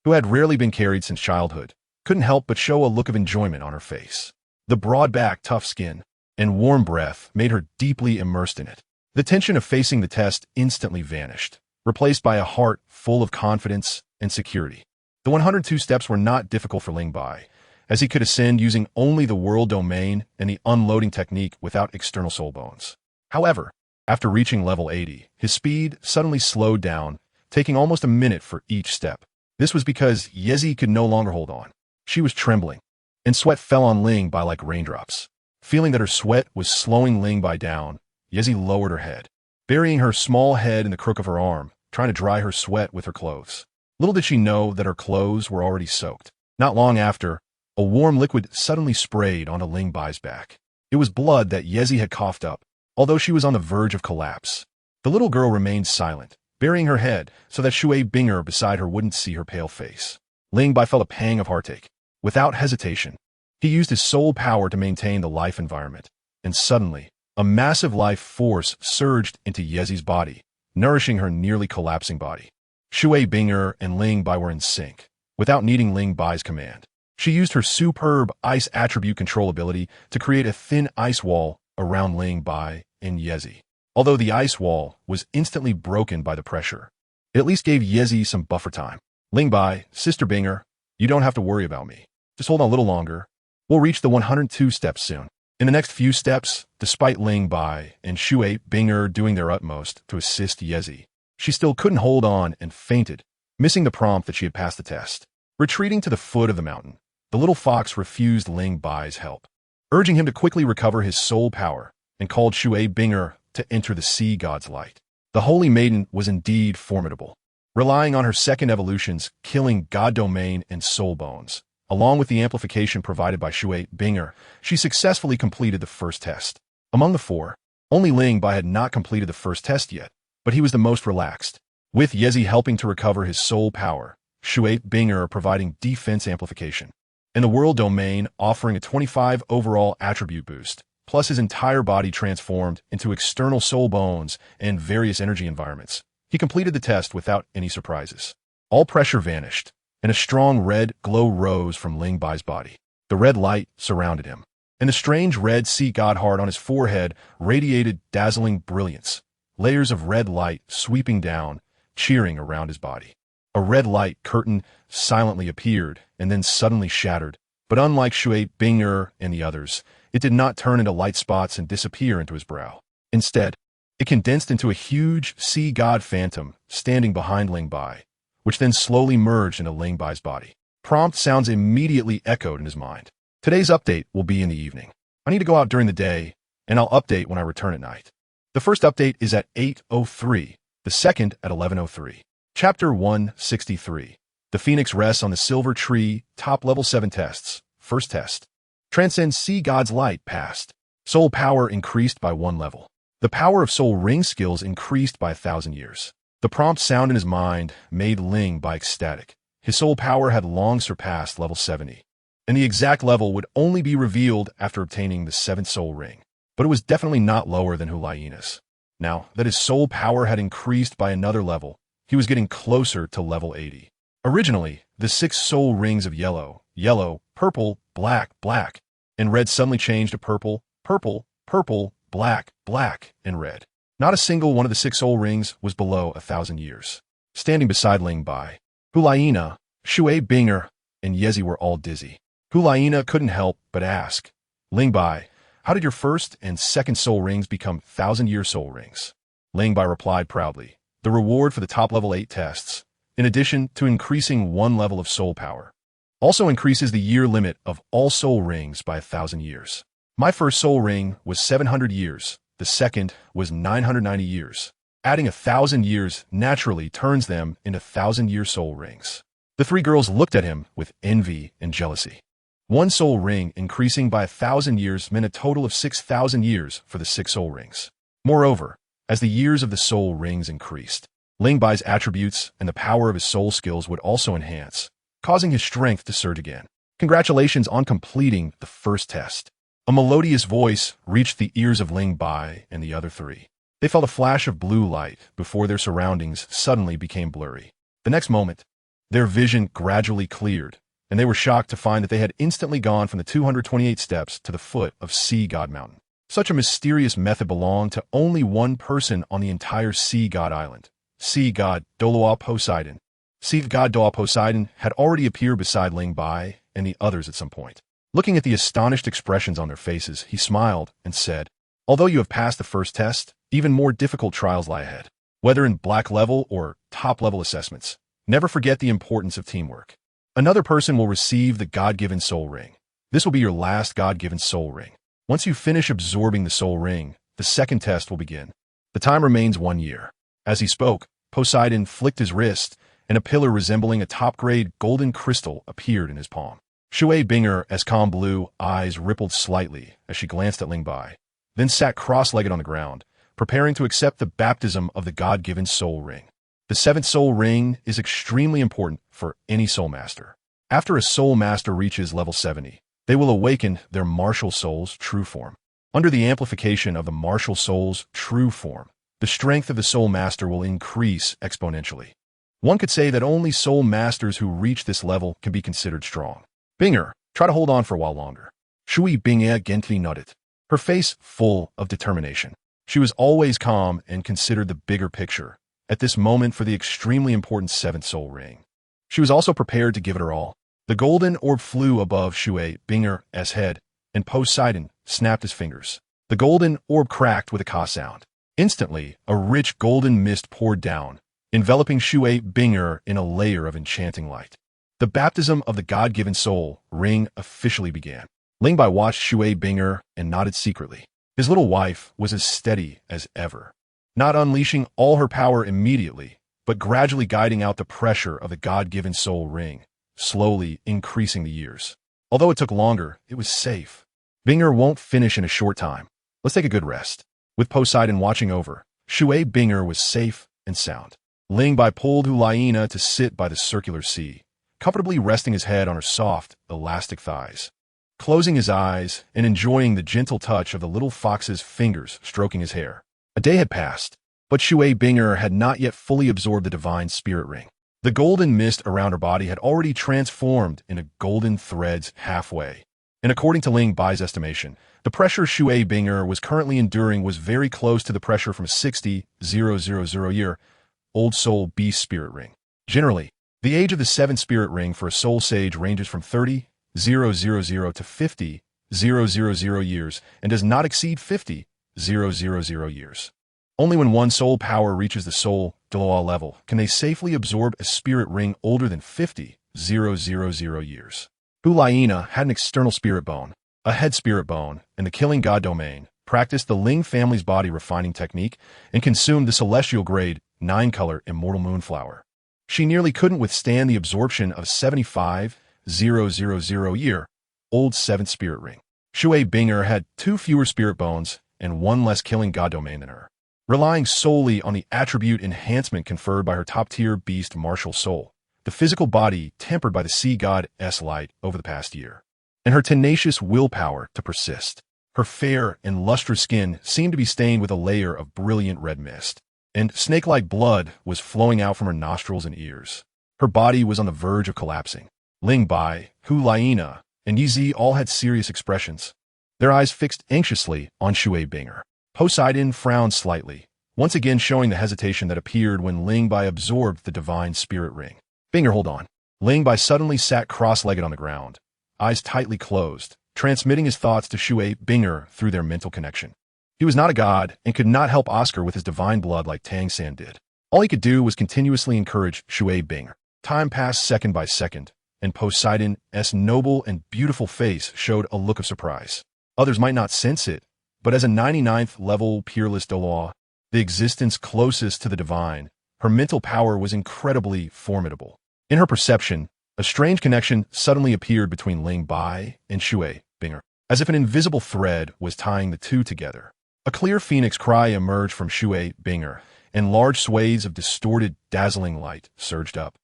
who had rarely been carried since childhood, couldn't help but show a look of enjoyment on her face. The broad back, tough skin, and warm breath made her deeply immersed in it. The tension of facing the test instantly vanished, replaced by a heart full of confidence and security. The 102 steps were not difficult for Lingbai, as he could ascend using only the world domain and the unloading technique without external soul bones. However, after reaching level 80, his speed suddenly slowed down, taking almost a minute for each step. This was because Yezi could no longer hold on. She was trembling, and sweat fell on Lingbai like raindrops. Feeling that her sweat was slowing Lingbai down, Yezi lowered her head, burying her small head in the crook of her arm, trying to dry her sweat with her clothes. Little did she know that her clothes were already soaked. Not long after, a warm liquid suddenly sprayed onto Lingbai's back. It was blood that Yezi had coughed up, although she was on the verge of collapse. The little girl remained silent, burying her head so that Shui Binger beside her wouldn't see her pale face. Lingbai felt a pang of heartache. Without hesitation, he used his soul power to maintain the life environment, and suddenly, a massive life force surged into Yezi's body, nourishing her nearly collapsing body. Shui Binger and Lingbai were in sync, without needing Lingbai's command. She used her superb ice attribute control ability to create a thin ice wall around Lingbai and Yezi. Although the ice wall was instantly broken by the pressure, it at least gave Yezi some buffer time. Lingbai, Sister Binger, you don't have to worry about me. Just hold on a little longer. We'll reach the 102 steps soon. In the next few steps, despite Lingbai and Shui Binger doing their utmost to assist Yezi, she still couldn't hold on and fainted, missing the prompt that she had passed the test. Retreating to the foot of the mountain, the little fox refused Lingbai's help, urging him to quickly recover his soul power, and called Shui Binger to enter the sea god's light. The holy maiden was indeed formidable, relying on her second evolutions, killing god domain and soul bones. Along with the amplification provided by Shui Binger, she successfully completed the first test. Among the four, only Lingbai had not completed the first test yet, but he was the most relaxed. With Yezi helping to recover his soul power, Shui Binger providing defense amplification, and the world domain offering a 25 overall attribute boost, plus his entire body transformed into external soul bones and various energy environments. He completed the test without any surprises. All pressure vanished, and a strong red glow rose from Lingbai's body. The red light surrounded him, and the strange red sea god heart on his forehead radiated dazzling brilliance, layers of red light sweeping down, cheering around his body. A red light curtain silently appeared and then suddenly shattered, but unlike Shui Binger and the others, it did not turn into light spots and disappear into his brow. Instead, it condensed into a huge sea god phantom standing behind Lingbai, which then slowly merged into Lingbai's body. Prompt sounds immediately echoed in his mind. Today's update will be in the evening. I need to go out during the day, and I'll update when I return at night. The first update is at 8:03, the second at 11:03. Chapter 163. The Phoenix rests on the silver tree, top level 7 tests. First test. Transcend Sea God's Light passed. Soul power increased by 1 level. The power of soul ring skills increased by 1,000 years. The prompt sound in his mind made Lingbai ecstatic. His soul power had long surpassed level 70, and the exact level would only be revealed after obtaining the 7th soul ring. But it was definitely not lower than Hulaina's. Now that his soul power had increased by another level, he was getting closer to level 80. Originally, the 6 soul rings of yellow, yellow, purple, black, black, and red suddenly changed to purple, purple, purple, black, black, and red. Not a single one of the 6 soul rings was below 1,000 years. Standing beside Lingbai, Hulaina, Shui Binger, and Yezi were all dizzy. Hulaina couldn't help but ask, Lingbai, how did your first and second soul rings become 1,000-year soul rings? Lingbai replied proudly, the reward for the top level 8 tests, in addition to increasing 1 level of soul power, also increases the year limit of all soul rings by 1,000 years. My first soul ring was 700 years. The second was 990 years. Adding 1,000 years naturally turns them into 1,000-year soul rings. The three girls looked at him with envy and jealousy. One soul ring increasing by 1,000 years meant a total of 6,000 years for the 6 soul rings. Moreover, as the years of the soul rings increased, Ling Bai's attributes and the power of his soul skills would also enhance, causing his strength to surge again. Congratulations on completing the first test. A melodious voice reached the ears of Ling Bai and the other three. They felt a flash of blue light before their surroundings suddenly became blurry. The next moment, their vision gradually cleared, and they were shocked to find that they had instantly gone from the 228 steps to the foot of Sea God Mountain. Such a mysterious method belonged to only one person on the entire Sea God Island, Sea God Doloa Poseidon. Sea God Doloa Poseidon had already appeared beside Ling Bai and the others at some point. Looking at the astonished expressions on their faces, he smiled and said, "Although you have passed the first test, even more difficult trials lie ahead. Whether in black level or top level assessments, never forget the importance of teamwork. Another person will receive the God-given soul ring. This will be your last God-given soul ring. Once you finish absorbing the soul ring, the second test will begin. The time remains 1 year." As he spoke, Poseidon flicked his wrist, and a pillar resembling a top-grade golden crystal appeared in his palm. Shui Binger's calm blue eyes rippled slightly as she glanced at Ling Bai, then sat cross-legged on the ground, preparing to accept the baptism of the God-given soul ring. The 7th soul ring is extremely important for any soul master. After a soul master reaches level 70, they will awaken their martial soul's true form. Under the amplification of the martial soul's true form, the strength of the soul master will increase exponentially. One could say that only soul masters who reach this level can be considered strong. Binger, try to hold on for a while longer. Shui Binger gently nodded, her face full of determination. She was always calm and considered the bigger picture at this moment for the extremely important 7th soul ring. She was also prepared to give it her all. The golden orb flew above Shui Binger's head, and Poseidon snapped his fingers. The golden orb cracked with a ka sound. Instantly, a rich golden mist poured down, enveloping Shui Binger in a layer of enchanting light. The baptism of the God-given soul ring officially began. Ling Bai watched Shui Binger and nodded secretly. His little wife was as steady as ever, not unleashing all her power immediately, but gradually guiding out the pressure of the God-given soul ring, slowly increasing the years. Although it took longer, it was safe. Binger won't finish in a short time. Let's take a good rest. With Poseidon watching over, Shui Binger was safe and sound. Ling Bai pulled Hulaina to sit by the circular sea, comfortably resting his head on her soft, elastic thighs. Closing his eyes and enjoying the gentle touch of the little fox's fingers stroking his hair. A day had passed, but Shui Binger had not yet fully absorbed the divine spirit ring. The golden mist around her body had already transformed into golden threads halfway. And according to Ling Bai's estimation, the pressure Shui Binger was currently enduring was very close to the pressure from a 60,000-year-old soul beast spirit ring. Generally, the age of the 7th spirit ring for a soul sage ranges from 30,000 to 50,000 years and does not exceed 50,000 years. Only when one soul power reaches the soul Doloa level can they safely absorb a spirit ring older than 50,000 years. Hulaina had an external spirit bone, a head spirit bone, and the killing god domain, practiced the Ling family's body refining technique, and consumed the celestial grade 9-color immortal moonflower. She nearly couldn't withstand the absorption of a 75,000-year-old 7th spirit ring. Shui Binger had 2 fewer spirit bones and 1 less killing god domain than her. Relying solely on the attribute enhancement conferred by her top-tier beast martial soul, the physical body tempered by the sea god's light over the past year, and her tenacious willpower to persist. Her fair and lustrous skin seemed to be stained with a layer of brilliant red mist, and snake-like blood was flowing out from her nostrils and ears. Her body was on the verge of collapsing. Ling Bai, Hulaina, and Yizi all had serious expressions, their eyes fixed anxiously on Shui Binger. Poseidon frowned slightly, once again showing the hesitation that appeared when Ling Bai absorbed the divine spirit ring. Binger, hold on. Ling Bai suddenly sat cross-legged on the ground, eyes tightly closed, transmitting his thoughts to Shui Binger through their mental connection. He was not a god and could not help Oscar with his divine blood like Tang San did. All he could do was continuously encourage Shui Binger. Time passed second by second, and Poseidon's noble and beautiful face showed a look of surprise. Others might not sense it, but as a 99th level peerless Doloa, the existence closest to the divine, her mental power was incredibly formidable. In her perception, a strange connection suddenly appeared between Ling Bai and Shui Binger, as if an invisible thread was tying the two together. A clear phoenix cry emerged from Shui Binger, and large swathes of distorted, dazzling light surged up,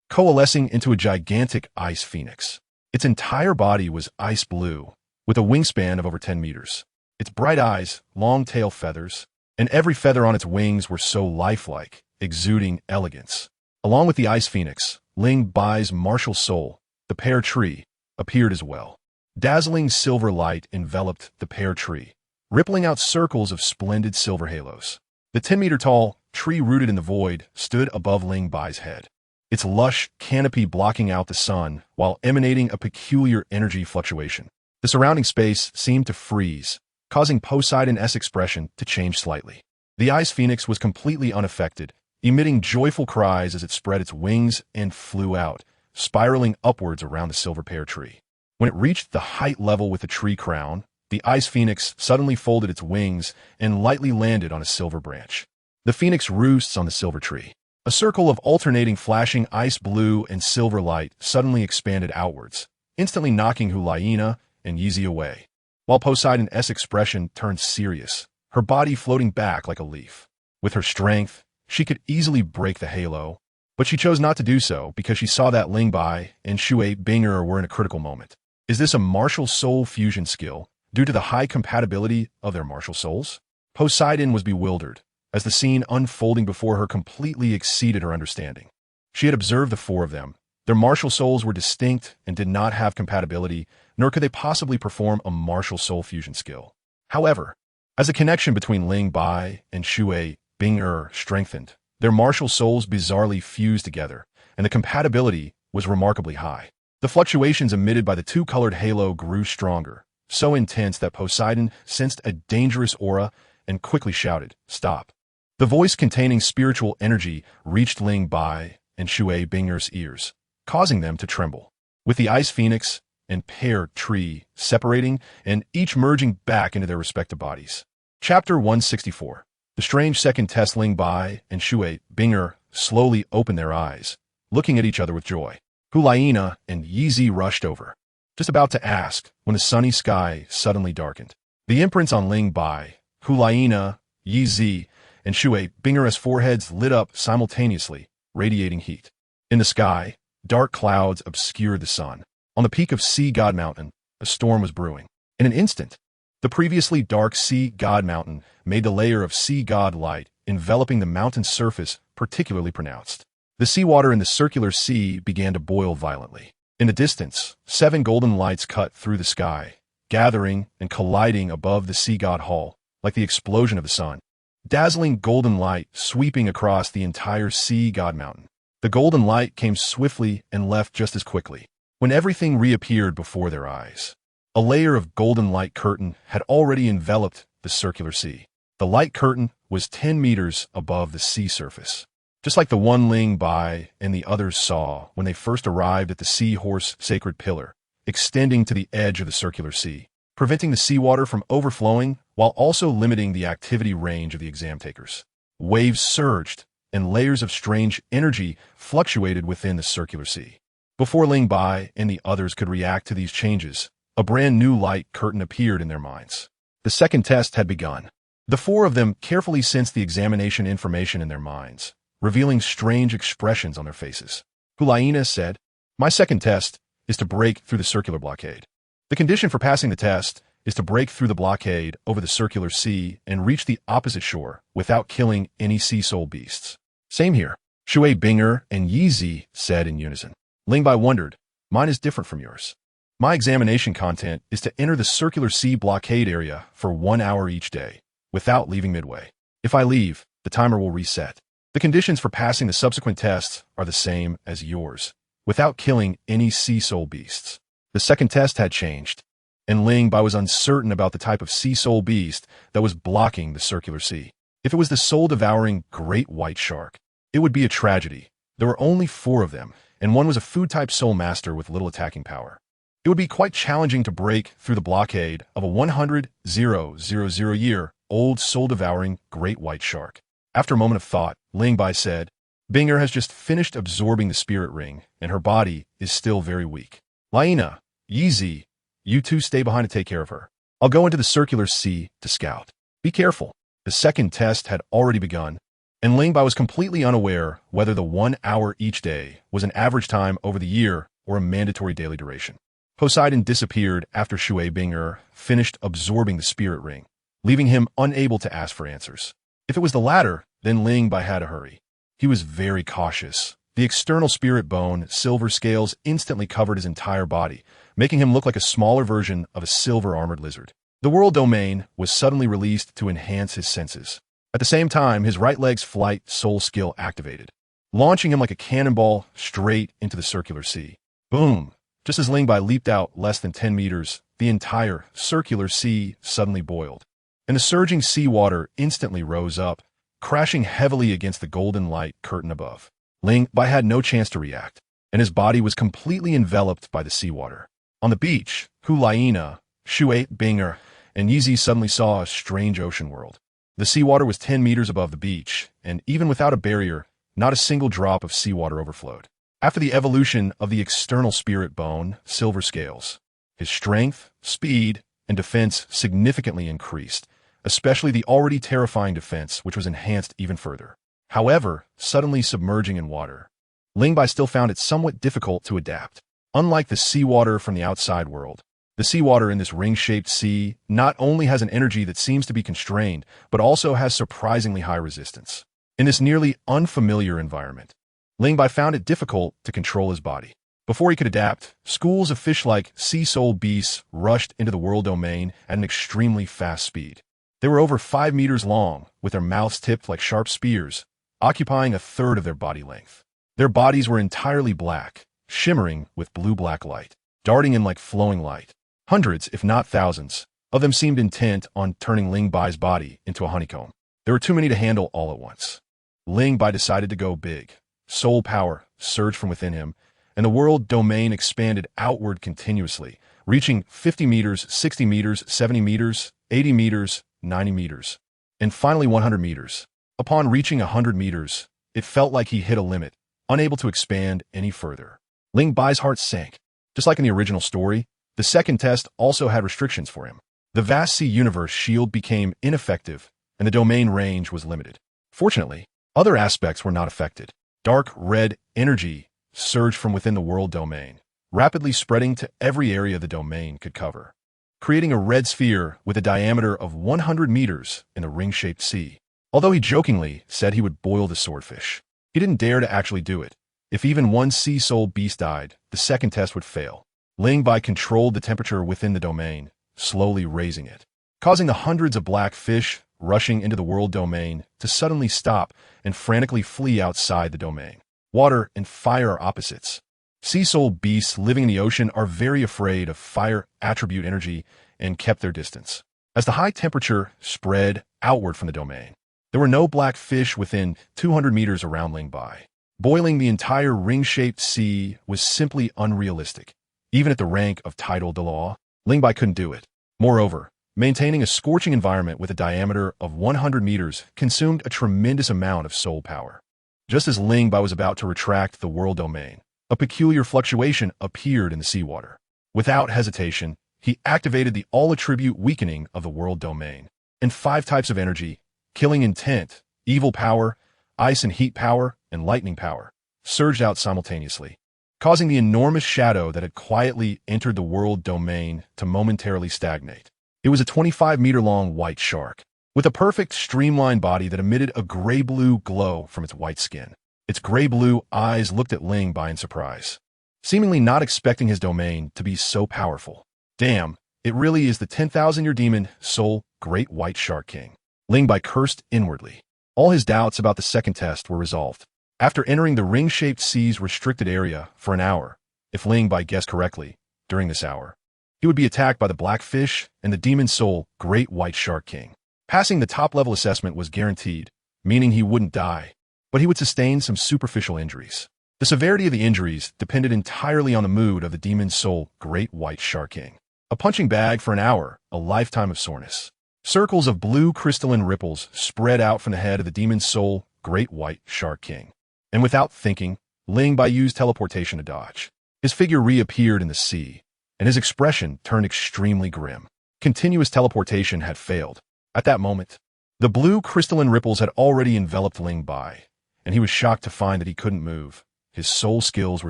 coalescing into a gigantic ice phoenix. Its entire body was ice blue, with a wingspan of over 10 meters. Its bright eyes, long tail feathers, and every feather on its wings were so lifelike, exuding elegance. Along with the ice phoenix, Ling Bai's martial soul, the pear tree, appeared as well. Dazzling silver light enveloped the pear tree, rippling out circles of splendid silver halos. The 10-meter-tall tree rooted in the void stood above Ling Bai's head, its lush canopy blocking out the sun while emanating a peculiar energy fluctuation. The surrounding space seemed to freeze, causing Poseidon's expression to change slightly. The ice phoenix was completely unaffected, emitting joyful cries as it spread its wings and flew out, spiraling upwards around the silver pear tree. When it reached the height level with the tree crown, the ice phoenix suddenly folded its wings and lightly landed on a silver branch. The phoenix roosts on the silver tree. A circle of alternating flashing ice blue and silver light suddenly expanded outwards, instantly knocking Hulaina and Yizi away. While Poseidon's expression turned serious, her body floating back like a leaf. With her strength, she could easily break the halo, but she chose not to do so because she saw that Ling Bai and Shui Binger were in a critical moment. Is this a martial soul fusion skill due to the high compatibility of their martial souls? Poseidon was bewildered, as the scene unfolding before her completely exceeded her understanding. She had observed the four of them. Their martial souls were distinct and did not have compatibility, nor could they possibly perform a martial soul fusion skill. However, as the connection between Ling Bai and Shui Binger strengthened, their martial souls bizarrely fused together, and the compatibility was remarkably high. The fluctuations emitted by the two-colored halo grew stronger, so intense that Poseidon sensed a dangerous aura and quickly shouted, "Stop." The voice containing spiritual energy reached Ling Bai and Shui Binger's ears, causing them to tremble. With the ice phoenix and pear tree separating and each merging back into their respective bodies. Chapter 164. The strange second test. Ling Bai and Shui Binger slowly opened their eyes, looking at each other with joy. Hulaina and Yizi rushed over, just about to ask when the sunny sky suddenly darkened. The imprints on Ling Bai, Hulaina, Yizi, and Shui Binger's foreheads lit up simultaneously, radiating heat. In the sky, dark clouds obscured the sun. On the peak of Sea God Mountain, a storm was brewing. In an instant, the previously dark Sea God Mountain made the layer of Sea God light enveloping the mountain's surface particularly pronounced. The seawater in the circular sea began to boil violently. In the distance, 7 golden lights cut through the sky, gathering and colliding above the Sea God Hall, like the explosion of the sun. Dazzling golden light sweeping across the entire Sea God Mountain. The golden light came swiftly and left just as quickly, when everything reappeared before their eyes. A layer of golden light curtain had already enveloped the circular sea. The light curtain was 10 meters above the sea surface, just like the one Ling Bai and the others saw when they first arrived at the seahorse sacred pillar, extending to the edge of the circular sea, preventing the seawater from overflowing while also limiting the activity range of the exam takers. Waves surged, and layers of strange energy fluctuated within the circular sea. Before Ling Bai and the others could react to these changes, a brand new light curtain appeared in their minds. The second test had begun. The four of them carefully sensed the examination information in their minds, revealing strange expressions on their faces. Hulaina said, "My second test is to break through the circular blockade. The condition for passing the test is to break through the blockade over the circular sea and reach the opposite shore without killing any sea soul beasts." "Same here," Shui Binger and Yizi said in unison. Ling Bai wondered, "Mine is different from yours. My examination content is to enter the circular sea blockade area for 1 hour each day, without leaving midway. If I leave, the timer will reset. The conditions for passing the subsequent tests are the same as yours, without killing any sea soul beasts." The second test had changed, and Ling Bai was uncertain about the type of sea soul beast that was blocking the circular sea. If it was the soul-devouring great white shark, it would be a tragedy. There were only 4 of them, and one was a food-type soul master with little attacking power. It would be quite challenging to break through the blockade of a 100,000-year-old soul-devouring great white shark. After a moment of thought, Ling Bai said, Binger has just finished absorbing the spirit ring, and her body is still very weak. Laina, Yizi, you two stay behind to take care of her. I'll go into the circular sea to scout. Be careful. The second test had already begun, and Ling Bai was completely unaware whether the 1 hour each day was an average time over the year or a mandatory daily duration. Poseidon disappeared after Shui Binger finished absorbing the spirit ring, leaving him unable to ask for answers. If it was the latter, then Ling Bai had to hurry. He was very cautious. The external spirit bone, silver scales, instantly covered his entire body, making him look like a smaller version of a silver-armored lizard. The world domain was suddenly released to enhance his senses. At the same time, his right leg's flight soul skill activated, launching him like a cannonball straight into the circular sea. Boom! Just as Ling Bai leaped out less than 10 meters, the entire circular sea suddenly boiled, and the surging seawater instantly rose up, crashing heavily against the golden light curtain above. Ling Bai had no chance to react, and his body was completely enveloped by the seawater. On the beach, Laina, Shui Binger, and Yizi suddenly saw a strange ocean world. The seawater was 10 meters above the beach, and even without a barrier, not a single drop of seawater overflowed. After the evolution of the external spirit bone, silver scales, his strength, speed, and defense significantly increased, especially the already terrifying defense, which was enhanced even further. However, suddenly submerging in water, Ling Bai still found it somewhat difficult to adapt. Unlike the seawater from the outside world, the seawater in this ring-shaped sea not only has an energy that seems to be constrained, but also has surprisingly high resistance. In this nearly unfamiliar environment, Ling Bai found it difficult to control his body. Before he could adapt, schools of fish-like sea soul beasts rushed into the world domain at an extremely fast speed. They were over 5 meters long, with their mouths tipped like sharp spears, occupying a third of their body length. Their bodies were entirely black, shimmering with blue-black light, darting in like flowing light. Hundreds, if not thousands, of them seemed intent on turning Ling Bai's body into a honeycomb. There were too many to handle all at once. Ling Bai decided to go big. Soul power surged from within him, and the world domain expanded outward continuously, reaching 50 meters, 60 meters, 70 meters, 80 meters, 90 meters, and finally 100 meters. Upon reaching 100 meters, it felt like he hit a limit, unable to expand any further. Ling Bai's heart sank. Just like in the original story, the second test also had restrictions for him. The vast sea universe shield became ineffective, and the domain range was limited. Fortunately, other aspects were not affected. Dark red energy surged from within the world domain, rapidly spreading to every area the domain could cover, creating a red sphere with a diameter of 100 meters in the ring-shaped sea. Although he jokingly said he would boil the swordfish, he didn't dare to actually do it. If even one sea soul beast died, the second test would fail. Ling Bai controlled the temperature within the domain, slowly raising it, causing the hundreds of black fish rushing into the world domain to suddenly stop and frantically flee outside the domain. Water and fire are opposites. Sea soul beasts living in the ocean are very afraid of fire attribute energy and kept their distance. As the high temperature spread outward from the domain, there were no black fish within 200 meters around Ling Bai. Boiling the entire ring-shaped sea was simply unrealistic. Even at the rank of title de law, Ling Bai couldn't do it. Moreover, maintaining a scorching environment with a diameter of 100 meters consumed a tremendous amount of soul power. Just as Ling Bai was about to retract the world domain, a peculiar fluctuation appeared in the seawater. Without hesitation, he activated the all-attribute weakening of the world domain, and 5 types of energy, killing intent, evil power, ice and heat power, and lightning power, surged out simultaneously, causing the enormous shadow that had quietly entered the world domain to momentarily stagnate. It was a 25-meter-long white shark, with a perfect streamlined body that emitted a gray-blue glow from its white skin. Its gray-blue eyes looked at Ling Bai in surprise, seemingly not expecting his domain to be so powerful. Damn, it really is the 10,000-year demon, Soul, Great White Shark King. Ling Bai cursed inwardly. All his doubts about the second test were resolved. After entering the ring-shaped sea's restricted area for an hour, if Ling Bai guessed correctly, during this hour, he would be attacked by the Blackfish and the Demon Soul Great White Shark King. Passing the top-level assessment was guaranteed, meaning he wouldn't die, but he would sustain some superficial injuries. The severity of the injuries depended entirely on the mood of the Demon Soul Great White Shark King. A punching bag for an hour, a lifetime of soreness. Circles of blue crystalline ripples spread out from the head of the demon soul, Great White Shark King. And without thinking, Ling Bai used teleportation to dodge. His figure reappeared in the sea, and his expression turned extremely grim. Continuous teleportation had failed. At that moment, the blue crystalline ripples had already enveloped Ling Bai, and he was shocked to find that he couldn't move. His soul skills were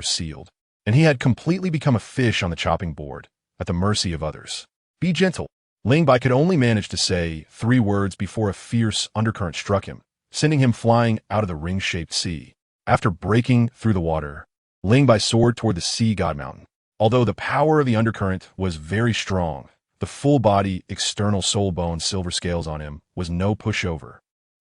sealed, and he had completely become a fish on the chopping board, at the mercy of others. Be gentle. Ling Bai could only manage to say 3 words before a fierce undercurrent struck him, sending him flying out of the ring-shaped sea. After breaking through the water, Ling Bai soared toward the sea god mountain. Although the power of the undercurrent was very strong, the full-body external soul bone silver scales on him was no pushover.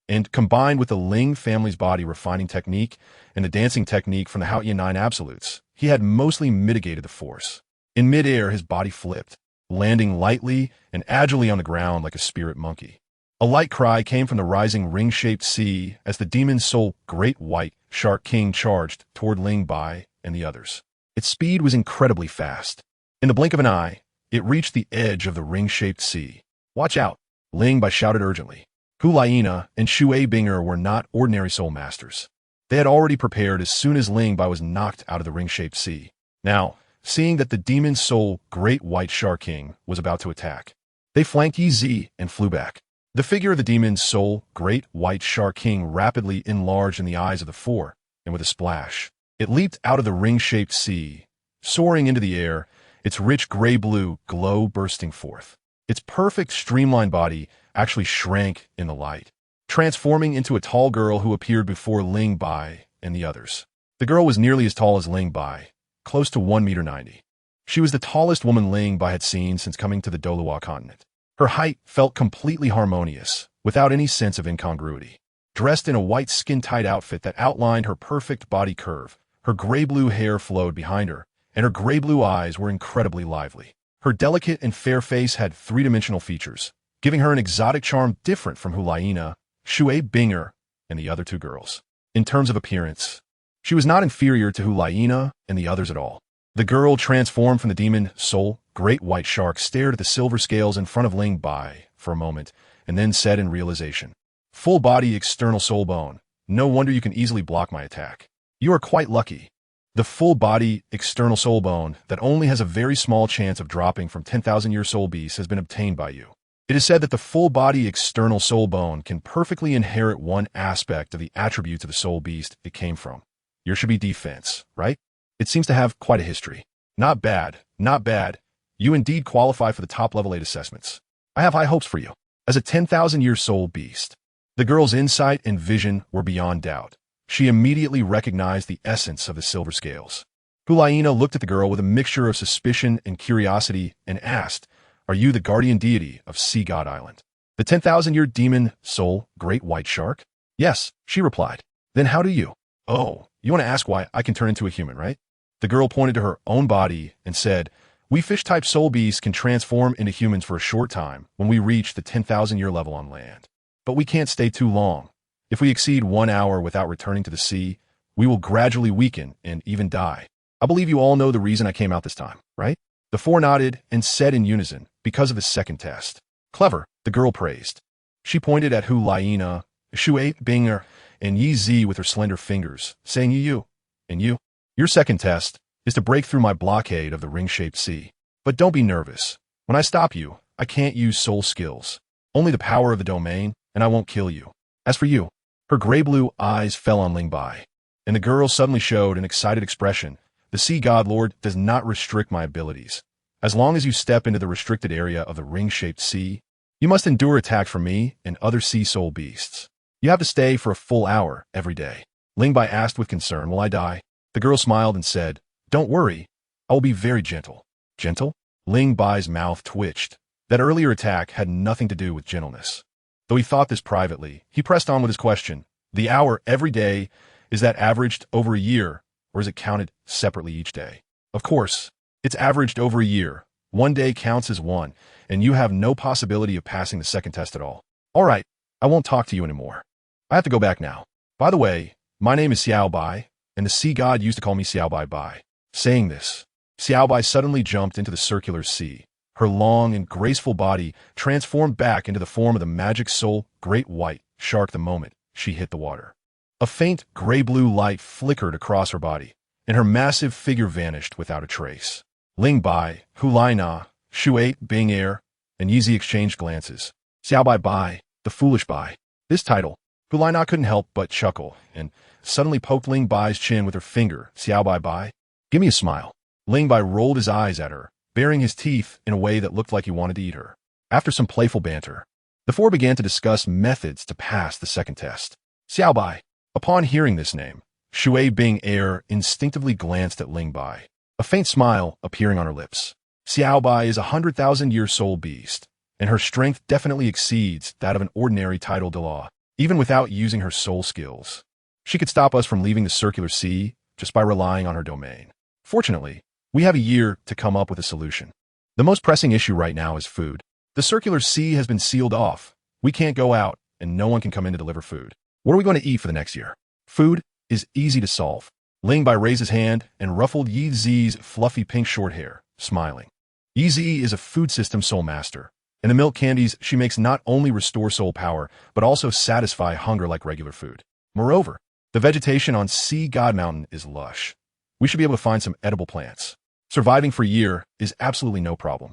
And combined with the Ling family's body refining technique and the dancing technique from the Hao Yan 9 absolutes, he had mostly mitigated the force. In midair, his body flipped, landing lightly and agilely on the ground like a spirit monkey. A light cry came from the rising ring-shaped sea as the demon soul Great White Shark King charged toward Ling Bai and the others. Its speed was incredibly fast. In the blink of an eye, it reached the edge of the ring-shaped sea. Watch out, Ling Bai shouted urgently. Hu Laina and Shui Binger were not ordinary soul masters. They had already prepared as soon as Ling Bai was knocked out of the ring-shaped sea. Now, seeing that the demon soul Great White Shark King was about to attack, they flanked Yi Zi and flew back. The figure of the demon soul Great White Shark King rapidly enlarged in the eyes of the four, and with a splash, it leaped out of the ring-shaped sea, soaring into the air, its rich gray-blue glow bursting forth. Its perfect streamlined body actually shrank in the light, transforming into a tall girl who appeared before Ling Bai and the others. The girl was nearly as tall as Ling Bai, close to 1.90 meters. She was the tallest woman Ling Bai had seen since coming to the Doluo continent. Her height felt completely harmonious, without any sense of incongruity. Dressed in a white skin-tight outfit that outlined her perfect body curve, her gray-blue hair flowed behind her, and her gray-blue eyes were incredibly lively. Her delicate and fair face had three-dimensional features, giving her an exotic charm different from Hu Laina, Shui Binger, and the other 2 girls. In terms of appearance, she was not inferior to Hu Laina and the others at all. The girl transformed from the demon soul, Great White Shark, stared at the silver scales in front of Ling Bai for a moment, and then said in realization, "Full-body external soul bone. No wonder you can easily block my attack. You are quite lucky. The full-body external soul bone that only has a very small chance of dropping from 10,000-year soul beasts has been obtained by you. It is said that the full-body external soul bone can perfectly inherit one aspect of the attributes of the soul beast it came from. Yours should be defense, right? It seems to have quite a history. Not bad, not bad. You indeed qualify for the top-level 8 assessments. I have high hopes for you. As a 10,000-year soul beast." The girl's insight and vision were beyond doubt. She immediately recognized the essence of the silver scales. Hu Laina looked at the girl with a mixture of suspicion and curiosity and asked, "Are you the guardian deity of Sea God Island? The 10,000-year demon soul Great White Shark?" "Yes," she replied. "Then how do you?" "Oh, you want to ask why I can turn into a human, right?" The girl pointed to her own body and said, "We fish-type soul beasts can transform into humans for a short time when we reach the 10,000-year level on land. But we can't stay too long. If we exceed 1 hour without returning to the sea, we will gradually weaken and even die. I believe you all know the reason I came out this time, right?" The 4 nodded and said in unison, "Because of the second test." "Clever," the girl praised. She pointed at Hu Laina, Shui Binger, and Yi Zi with her slender fingers, saying, "You, and you. Your second test is to break through my blockade of the ring-shaped sea. But don't be nervous. When I stop you, I can't use soul skills. Only the power of the domain, and I won't kill you. As for you." Her gray-blue eyes fell on Ling Bai, and the girl suddenly showed an excited expression. "The Sea God Lord does not restrict my abilities. As long as you step into the restricted area of the ring-shaped sea, you must endure attack from me and other sea soul beasts. You have to stay for a full hour every day." Ling Bai asked with concern, "Will I die?" The girl smiled and said, "Don't worry. I will be very gentle." "Gentle?" Ling Bai's mouth twitched. That earlier attack had nothing to do with gentleness. Though he thought this privately, he pressed on with his question. "The hour every day, is that averaged over a year, or is it counted separately each day?" "Of course, it's averaged over a year. 1 day counts as 1, and you have no possibility of passing the second test at all." "All right, I won't talk to you anymore. I have to go back now. By the way, my name is Xiao Bai, and the sea god used to call me Xiao Bai Bai." Saying this, Xiao Bai suddenly jumped into the circular sea, Her long and graceful body transformed back into the form of the magic soul great white shark the moment she hit the water. A faint gray-blue light flickered across her body, and her massive figure vanished without a trace. Ling Bai, Hu Lai Na, Shui Bing Er, and Yizi exchanged glances. Xiao Bai Bai, the foolish Bai. This title, Hu Lai Na couldn't help but chuckle, and suddenly poked Ling Bai's chin with her finger. Xiao Bai Bai, give me a smile. Ling Bai rolled his eyes at her, baring his teeth in a way that looked like he wanted to eat her. After some playful banter, the four began to discuss methods to pass the second test. Xiao Bai. Upon hearing this name, Shui Bing Er instinctively glanced at Ling Bai, a faint smile appearing on her lips. Xiao Bai is a 100,000-year soul beast, and her strength definitely exceeds that of an ordinary title de law, even without using her soul skills. She could stop us from leaving the circular sea just by relying on her domain. Fortunately, we have a year to come up with a solution. The most pressing issue right now is food. The circular sea has been sealed off. We can't go out, and no one can come in to deliver food. What are we going to eat for the next year? Food is easy to solve. Ling Bai raised his hand and ruffled Yi Zi's fluffy pink short hair, smiling. Yi Zi is a food system soul master, and the milk candies she makes not only restore soul power, but also satisfy hunger like regular food. Moreover, the vegetation on Sea God Mountain is lush. We should be able to find some edible plants. Surviving for a year is absolutely no problem.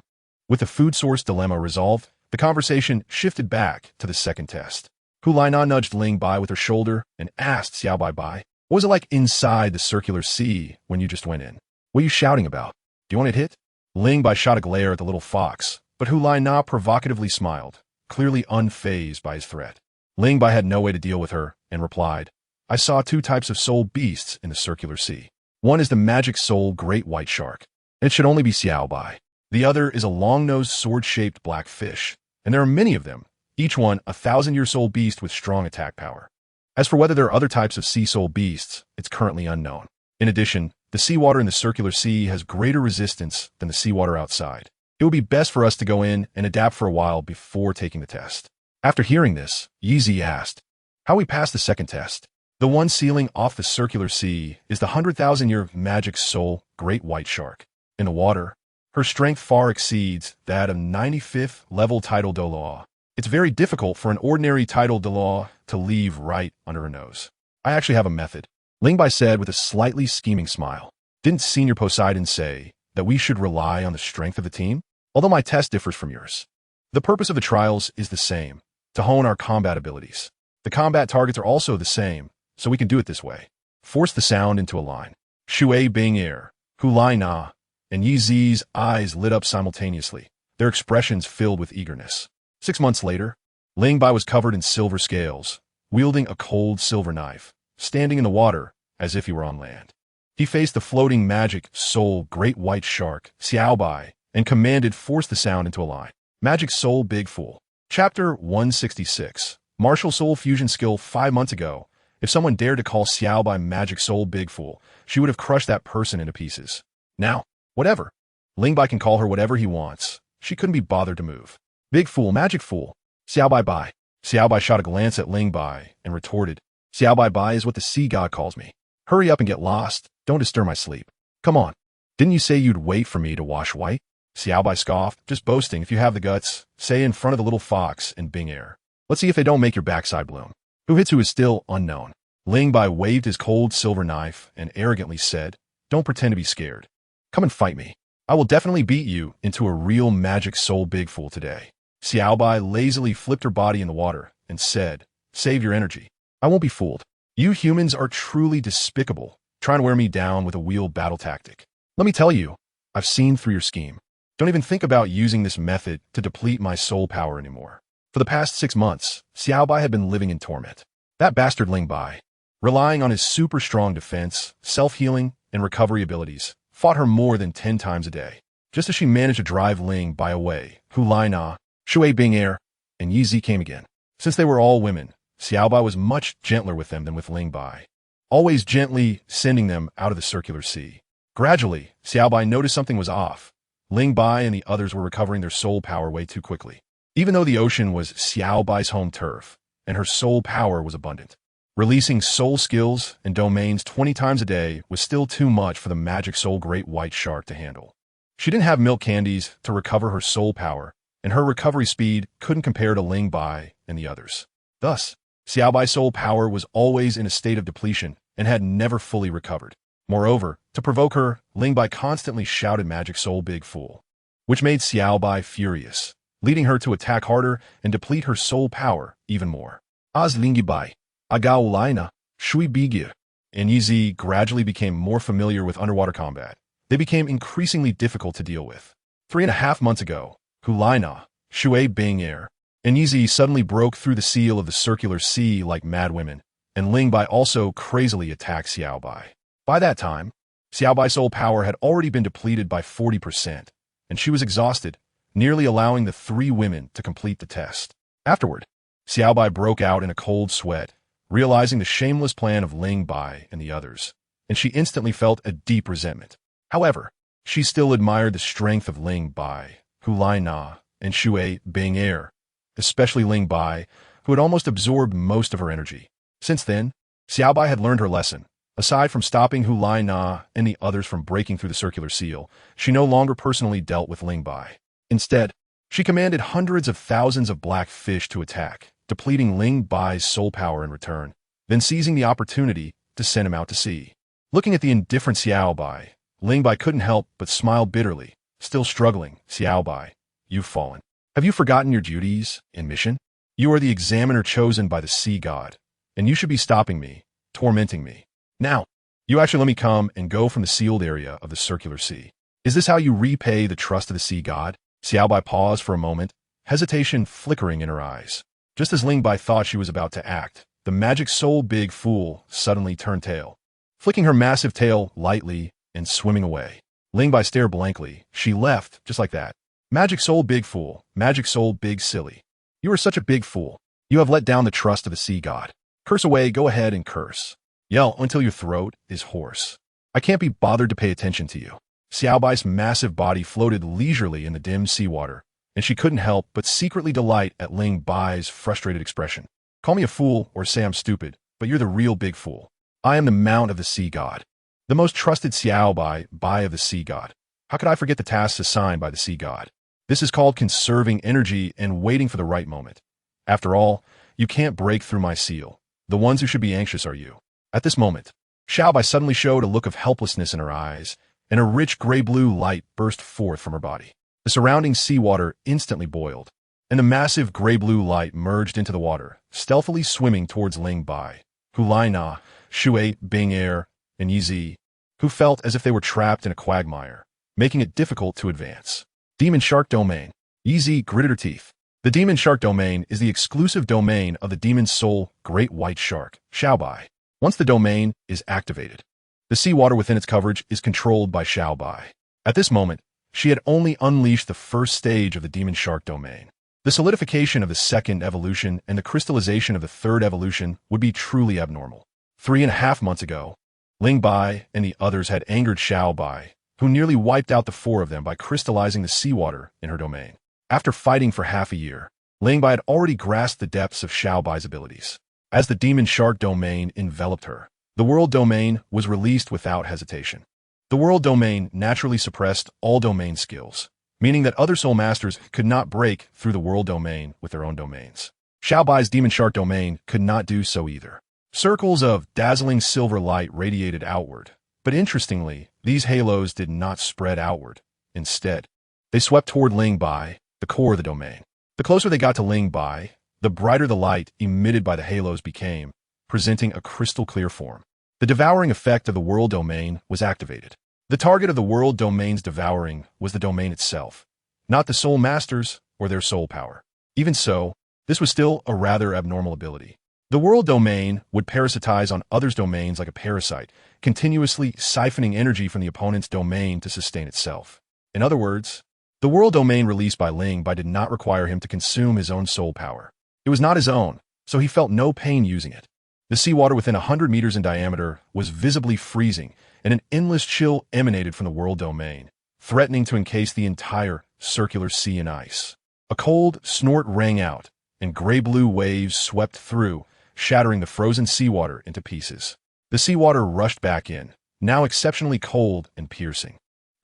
With the food source dilemma resolved, the conversation shifted back to the second test. Hu Lai Na nudged Ling Bai with her shoulder and asked Xiao Bai Bai, what was it like inside the circular sea when you just went in? What are you shouting about? Do you want it hit? Ling Bai shot a glare at the little fox, but Hu Lai Na provocatively smiled, clearly unfazed by his threat. Ling Bai had no way to deal with her and replied, I saw two types of soul beasts in the circular sea. One is the magic soul great white shark. It should only be Xiao Bai. The other is a long-nosed sword-shaped black fish, and there are many of them, each one a 1,000-year soul beast with strong attack power. As for whether there are other types of sea soul beasts, it's currently unknown. In addition, the seawater in the circular sea has greater resistance than the seawater outside. It would be best for us to go in and adapt for a while before taking the test. After hearing this, Yi Zi asked, how we pass the second test? The one sealing off the circular sea is the 100,000-year magic soul great white shark. In the water, her strength far exceeds that of 95th level title de law. It's very difficult for an ordinary title de law to leave right under her nose. I actually have a method, Ling Bai said with a slightly scheming smile. Didn't Senior Poseidon say that we should rely on the strength of the team? Although my test differs from yours. The purpose of the trials is the same, to hone our combat abilities. The combat targets are also the same, so we can do it this way. Force the sound into a line. Shui Bing Er, Hu Lai Na, and Yi Zi's eyes lit up simultaneously, their expressions filled with eagerness. 6 months later, Ling Bai was covered in silver scales, wielding a cold silver knife, standing in the water as if he were on land. He faced the floating magic soul great white shark, Xiao Bai, and commanded force the sound into a line. Magic Soul Big Fool. Chapter 166. Martial Soul Fusion Skill. 5 months ago, if someone dared to call Xiao Bai Magic Soul Big Fool, she would have crushed that person into pieces. Now, whatever. Ling Bai can call her whatever he wants. She couldn't be bothered to move. Big Fool, Magic Fool. Xiao Bai Bai. Xiao Bai shot a glance at Ling Bai and retorted, Xiao Bai Bai is what the sea god calls me. Hurry up and get lost. Don't disturb my sleep. Come on. Didn't you say you'd wait for me to wash white? Xiao Bai scoffed, just boasting. If you have the guts, say in front of the little fox and Bing Er. Let's see if they don't make your backside bloom. Who hits who is still unknown. Ling Bai waved his cold silver knife and arrogantly said, don't pretend to be scared. Come and fight me. I will definitely beat you into a real magic soul big fool today. Xiao Bai lazily flipped her body in the water and said, save your energy. I won't be fooled. You humans are truly despicable, trying to wear me down with a wheeled battle tactic. Let me tell you, I've seen through your scheme. Don't even think about using this method to deplete my soul power anymore. For the past 6 months, Xiao Bai had been living in torment. That bastard Ling Bai, relying on his super strong defense, self-healing, and recovery abilities, fought her more than 10 times a day. Just as she managed to drive Ling Bai away, Hu Lai Na, Shui Bing Er, and Yi Zi came again. Since they were all women, Xiao Bai was much gentler with them than with Ling Bai, always gently sending them out of the circular sea. Gradually, Xiao Bai noticed something was off. Ling Bai and the others were recovering their soul power way too quickly. Even though the ocean was Xiao Bai's home turf, and her soul power was abundant, releasing soul skills and domains 20 times a day was still too much for the magic soul great white shark to handle. She didn't have milk candies to recover her soul power, and her recovery speed couldn't compare to Ling Bai and the others. Thus, Xiao Bai's soul power was always in a state of depletion and had never fully recovered. Moreover, to provoke her, Ling Bai constantly shouted Magic Soul Big Fool, which made Xiao Bai furious, leading her to attack harder and deplete her soul power even more. Az Lingi Bai, Agao Laina, Shui Bigir, and Yizi gradually became more familiar with underwater combat. They became increasingly difficult to deal with. 3.5 months ago, Hulaina, Shui Bing'er, and Yizi suddenly broke through the seal of the circular sea like mad women, and Ling Bai also crazily attacked Xiao Bai. By that time, Xiao Bai's soul power had already been depleted by 40%, and she was exhausted, nearly allowing the 3 women to complete the test. Afterward, Xiao Bai broke out in a cold sweat, realizing the shameless plan of Ling Bai and the others, and she instantly felt a deep resentment. However, she still admired the strength of Ling Bai, Hulai Na, and Shui Bing'er, especially Ling Bai, who had almost absorbed most of her energy. Since then, Xiao Bai had learned her lesson. Aside from stopping Hulai Na and the others from breaking through the circular seal, she no longer personally dealt with Ling Bai. Instead, she commanded hundreds of thousands of black fish to attack, depleting Ling Bai's soul power in return, then seizing the opportunity to send him out to sea. Looking at the indifferent Xiao Bai, Ling Bai couldn't help but smile bitterly, still struggling. Xiao Bai, you've fallen. Have you forgotten your duties and mission? You are the examiner chosen by the sea god, and you should be stopping me, tormenting me. Now, you actually let me come and go from the sealed area of the circular sea. Is this how you repay the trust of the sea god? Xiao Bai paused for a moment, hesitation flickering in her eyes. Just as Ling Bai thought she was about to act, the Magic Soul Big Fool suddenly turned tail, flicking her massive tail lightly and swimming away. Ling Bai stared blankly. She left, just like that. Magic Soul Big Fool, Magic Soul Big Silly. You are such a big fool. You have let down the trust of the sea god. Curse away, go ahead and curse. Yell until your throat is hoarse. I can't be bothered to pay attention to you. Xiao Bai's massive body floated leisurely in the dim seawater, and she couldn't help but secretly delight at Ling Bai's frustrated expression. Call me a fool or say I'm stupid, but you're the real big fool. I am the mount of the sea god. The most trusted Xiao Bai of the sea god. How could I forget the tasks assigned by the sea god? This is called conserving energy and waiting for the right moment. After all, you can't break through my seal. The ones who should be anxious are you. At this moment, Xiao Bai suddenly showed a look of helplessness in her eyes, and a rich gray-blue light burst forth from her body. The surrounding seawater instantly boiled, and the massive gray-blue light merged into the water, stealthily swimming towards Ling Bai, Hulai Na, Shui Bing'er, and Yizi, who felt as if they were trapped in a quagmire, making it difficult to advance. Demon Shark Domain. Yizi gritted her teeth. The Demon Shark Domain is the exclusive domain of the Demon Soul Great White Shark, Xiao Bai. Once the domain is activated, the seawater within its coverage is controlled by Xiao Bai. At this moment, she had only unleashed the first stage of the Demon Shark Domain. The solidification of the second evolution and the crystallization of the third evolution would be truly abnormal. 3.5 months ago, Ling Bai and the others had angered Xiao Bai, who nearly wiped out the 4 of them by crystallizing the seawater in her domain. After fighting for half a year, Ling Bai had already grasped the depths of Xiao Bai's abilities. As the Demon Shark Domain enveloped her, the World Domain was released without hesitation. The World Domain naturally suppressed all domain skills, meaning that other Soul Masters could not break through the World Domain with their own domains. Xiao Bai's Demon Shark Domain could not do so either. Circles of dazzling silver light radiated outward, but interestingly, these halos did not spread outward. Instead, they swept toward Ling Bai, the core of the domain. The closer they got to Ling Bai, the brighter the light emitted by the halos became, presenting a crystal-clear form. The devouring effect of the World Domain was activated. The target of the World Domain's devouring was the domain itself, not the Soul Masters or their soul power. Even so, this was still a rather abnormal ability. The World Domain would parasitize on others' domains like a parasite, continuously siphoning energy from the opponent's domain to sustain itself. In other words, the World Domain released by Ling Bai did not require him to consume his own soul power. It was not his own, so he felt no pain using it. The seawater within 100 meters in diameter was visibly freezing, and an endless chill emanated from the World Domain, threatening to encase the entire circular sea in ice. A cold snort rang out, and gray-blue waves swept through, shattering the frozen seawater into pieces. The seawater rushed back in, now exceptionally cold and piercing.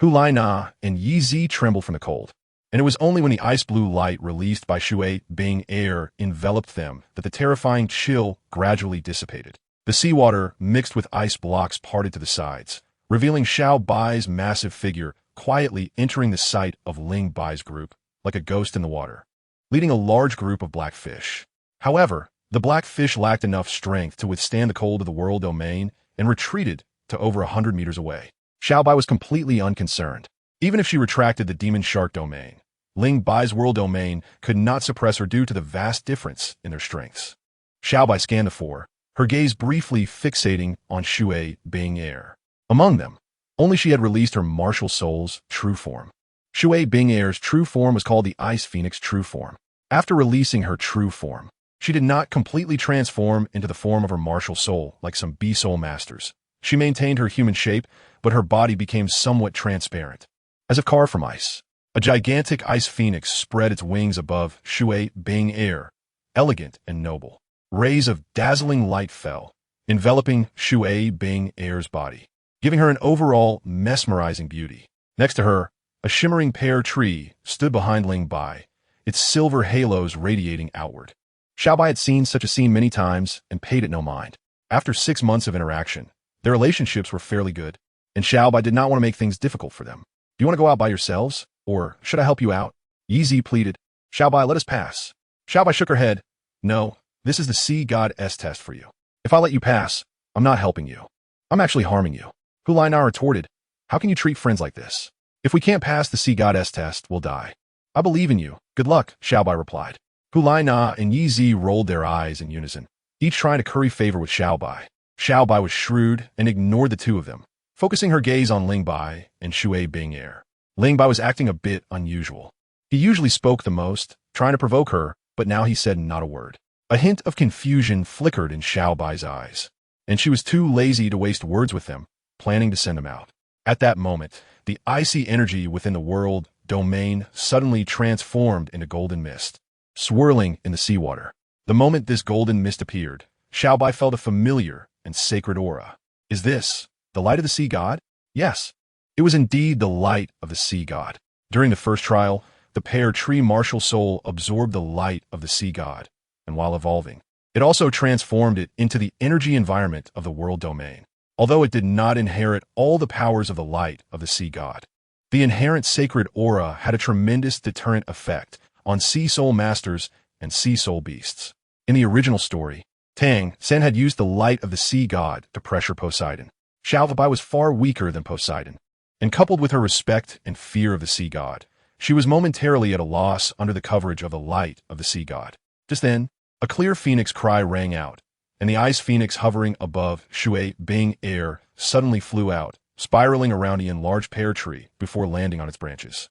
Hu Lai Na and Yi Zi trembled from the cold, and it was only when the ice blue light released by Shui Bing air enveloped them that the terrifying chill gradually dissipated. The seawater, mixed with ice blocks, parted to the sides, revealing Xiao Bai's massive figure quietly entering the sight of Ling Bai's group, like a ghost in the water, leading a large group of black fish. However, the black fish lacked enough strength to withstand the cold of the world domain and retreated to over 100 meters away. Xiao Bai was completely unconcerned. Even if she retracted the demon shark domain, Ling Bai's world domain could not suppress her due to the vast difference in their strengths. Xiao Bai scanned the four, her gaze briefly fixating on Shui Bing air. Among them, only she had released her martial soul's true form. Shui Bing air's true form was called the Ice Phoenix true form. After releasing her true form, she did not completely transform into the form of her martial soul like some B-soul masters. She maintained her human shape, but her body became somewhat transparent, as if carved from ice. A gigantic ice phoenix spread its wings above Shui Bing air, elegant and noble. Rays of dazzling light fell, enveloping Shui Bing air's body, giving her an overall mesmerizing beauty. Next to her, a shimmering pear tree stood behind Ling Bai, its silver halos radiating outward. Xiao Bai had seen such a scene many times and paid it no mind. After 6 months of interaction, their relationships were fairly good, and Xiao Bai did not want to make things difficult for them. Do you want to go out by yourselves, or should I help you out? Yi Zi pleaded. Xiao Bai, let us pass. Xiao Bai shook her head. No, this is the Sea God-S test for you. If I let you pass, I'm not helping you. I'm actually harming you. Hu Lai Na retorted. How can you treat friends like this? If we can't pass the Sea God-S test, we'll die. I believe in you. Good luck, Xiao Bai replied. Hu Lai Na and Yi Zi rolled their eyes in unison, each trying to curry favor with Xiao Bai. Xiao Bai was shrewd and ignored the two of them, focusing her gaze on Ling Bai and Shui Bing air. Ling Bai was acting a bit unusual. He usually spoke the most, trying to provoke her, but now he said not a word. A hint of confusion flickered in Xiao Bai's eyes, and she was too lazy to waste words with them, planning to send him out. At that moment, the icy energy within the world domain suddenly transformed into golden mist, swirling in the seawater. The moment this golden mist appeared, Xiao Bai felt a familiar and sacred aura. Is this the light of the sea god? Yes, it was indeed the light of the sea god. During the first trial, the pear tree martial soul absorbed the light of the sea god, and while evolving, it also transformed it into the energy environment of the world domain. Although it did not inherit all the powers of the light of the sea god, the inherent sacred aura had a tremendous deterrent effect on sea soul masters and sea soul beasts. In the original story, Tang Sen had used the light of the sea god to pressure Poseidon. Xiao Bai was far weaker than Poseidon, and coupled with her respect and fear of the sea god, she was momentarily at a loss under the coverage of the light of the sea god. Just then, a clear phoenix cry rang out, and the ice phoenix hovering above Shui Bing air suddenly flew out, spiraling around a large pear tree before landing on its branches.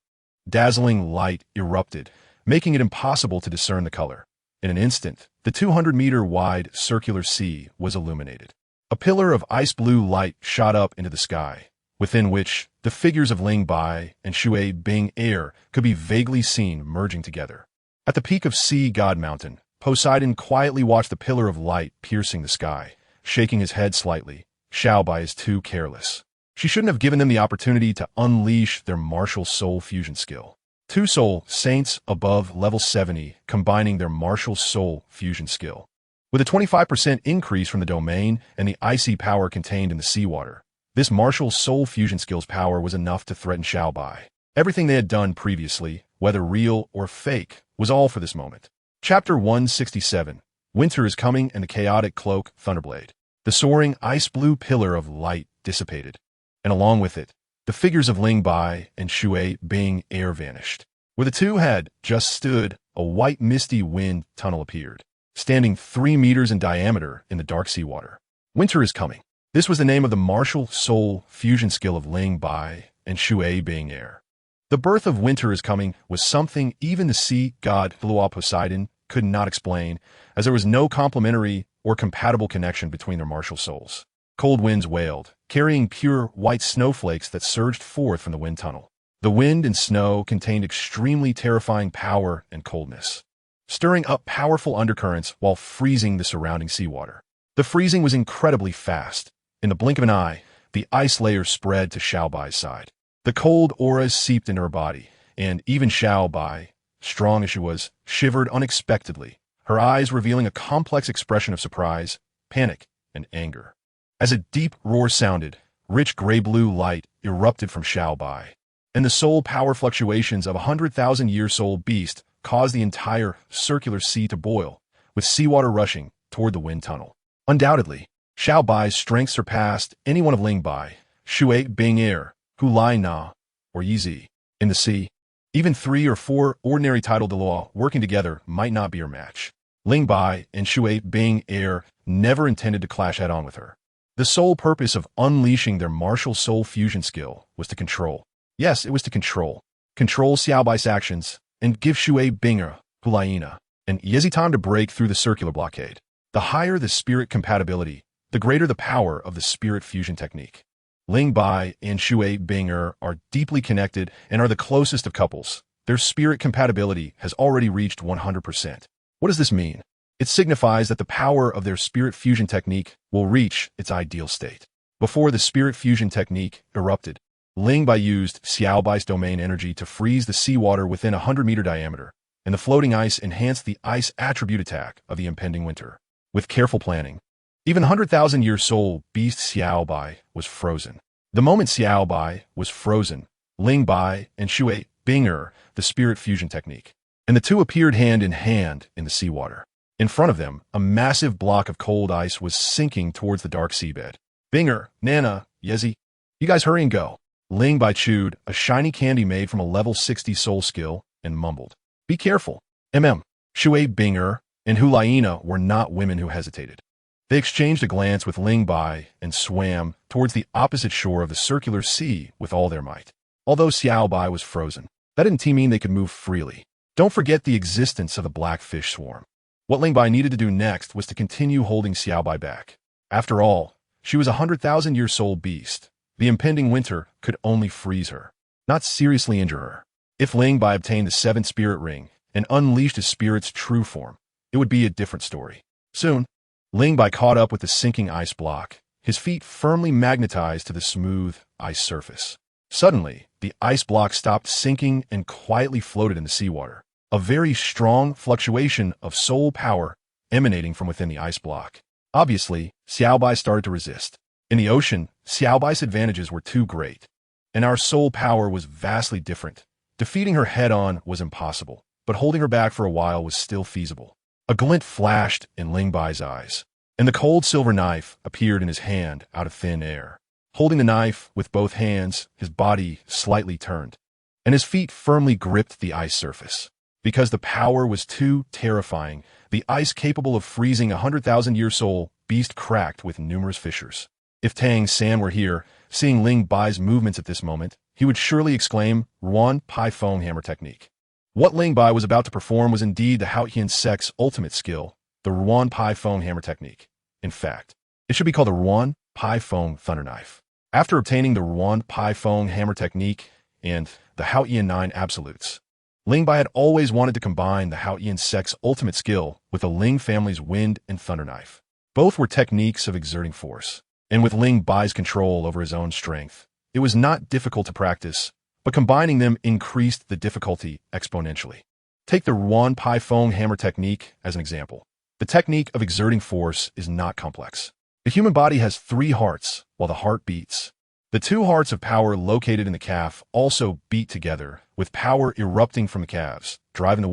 Dazzling light erupted, making it impossible to discern the color. In an instant, the 200-meter-wide circular sea was illuminated. A pillar of ice blue light shot up into the sky, within which the figures of Ling Bai and Shui Bing air could be vaguely seen merging together. At the peak of Sea God Mountain, Poseidon quietly watched the pillar of light piercing the sky, shaking his head slightly. Xiao Bai is too careless. She shouldn't have given them the opportunity to unleash their martial soul fusion skill. 2 soul saints above level 70 combining their martial soul fusion skill. With a 25% increase from the domain and the icy power contained in the seawater, this martial soul fusion skill's power was enough to threaten Xiao Bai. Everything they had done previously, whether real or fake, was all for this moment. Chapter 167, Winter is Coming and the Chaotic Cloak Thunderblade. The soaring ice blue pillar of light dissipated, and along with it, the figures of Ling Bai and Shui Bing air vanished. Where the two had just stood, a white misty wind tunnel appeared, standing 3 meters in diameter in the dark seawater. Winter is Coming. This was the name of the martial soul fusion skill of Ling Bai and Shui Bing air. The birth of Winter is Coming was something even the sea god Philua Poseidon could not explain, as there was no complementary or compatible connection between their martial souls. Cold winds wailed, carrying pure white snowflakes that surged forth from the wind tunnel. The wind and snow contained extremely terrifying power and coldness, stirring up powerful undercurrents while freezing the surrounding seawater. The freezing was incredibly fast. In the blink of an eye, the ice layer spread to Xiao Bai's side. The cold auras seeped into her body, and even Xiao Bai, strong as she was, shivered unexpectedly, her eyes revealing a complex expression of surprise, panic, and anger. As a deep roar sounded, rich gray-blue light erupted from Xiao Bai, and the soul power fluctuations of a 100,000-year-soul beast caused the entire circular sea to boil, with seawater rushing toward the wind tunnel. Undoubtedly, Xiao Bai's strength surpassed any one of Ling Bai, Shui Bing Er, Hu Lai Na, or Yi Zi. In the sea, even 3 or 4 ordinary titled law working together might not be her match. Ling Bai and Shui Bing Er never intended to clash head-on with her. The sole purpose of unleashing their martial soul fusion skill was to control. Yes, it was to control. Control Xiao Bai's actions and give Shui Binger, Hulaina, and Yezi time to break through the circular blockade. The higher the spirit compatibility, the greater the power of the spirit fusion technique. Ling Bai and Shui Binger are deeply connected and are the closest of couples. Their spirit compatibility has already reached 100%. What does this mean? It signifies that the power of their spirit fusion technique will reach its ideal state. Before the spirit fusion technique erupted, Ling Bai used Xiao Bai's domain energy to freeze the seawater within a 100-meter diameter, and the floating ice enhanced the ice attribute attack of the impending winter. With careful planning, even 100,000-year soul beast Xiao Bai was frozen. The moment Xiao Bai was frozen, Ling Bai and Shui Binger, the spirit fusion technique, and the two appeared hand in hand in the seawater. In front of them, a massive block of cold ice was sinking towards the dark seabed. Binger, Nana, Yezi, you guys hurry and go. Ling Bai chewed a shiny candy made from a level 60 soul skill and mumbled, "Be careful." Shui Binger and Hulaina were not women who hesitated. They exchanged a glance with Ling Bai and swam towards the opposite shore of the circular sea with all their might. Although Xiao Bai was frozen, that didn't mean they could move freely. Don't forget the existence of the black fish swarm. What Ling Bai needed to do next was to continue holding Xiao Bai back. After all, she was a 100,000-year soul beast. The impending winter could only freeze her, not seriously injure her. If Ling Bai obtained the 7th spirit ring and unleashed his spirit's true form, it would be a different story. Soon, Ling Bai caught up with the sinking ice block, his feet firmly magnetized to the smooth ice surface. Suddenly, the ice block stopped sinking and quietly floated in the seawater, a very strong fluctuation of soul power emanating from within the ice block. Obviously, Xiao Bai started to resist. In the ocean, Xiao Bai's advantages were too great, and our soul power was vastly different. Defeating her head-on was impossible, but holding her back for a while was still feasible. A glint flashed in Ling Bai's eyes, and the cold silver knife appeared in his hand out of thin air. Holding the knife with both hands, his body slightly turned, and his feet firmly gripped the ice surface. Because the power was too terrifying, the ice capable of freezing a 100,000-year soul beast cracked with numerous fissures. If Tang San were here, seeing Ling Bai's movements at this moment, he would surely exclaim, "Ruan Pai Foam Hammer Technique." What Ling Bai was about to perform was indeed the Haotian sect's ultimate skill, the Ruan Pai Foam Hammer Technique. In fact, it should be called the Ruan Pai Foam Thunder Knife. After obtaining the Ruan Pai Foam Hammer Technique and the Haotian 9 Absolutes, Ling Bai had always wanted to combine the Haotian sect's ultimate skill with the Ling family's Wind and Thunder Knife. Both were techniques of exerting force, and with Ling Bai's control over his own strength, it was not difficult to practice, but combining them increased the difficulty exponentially. Take the Ruan Pai Foam Hammer Technique as an example. The technique of exerting force is not complex. The human body has 3 hearts, while the heart beats. The 2 hearts of power located in the calf also beat together, with power erupting from the calves, driving the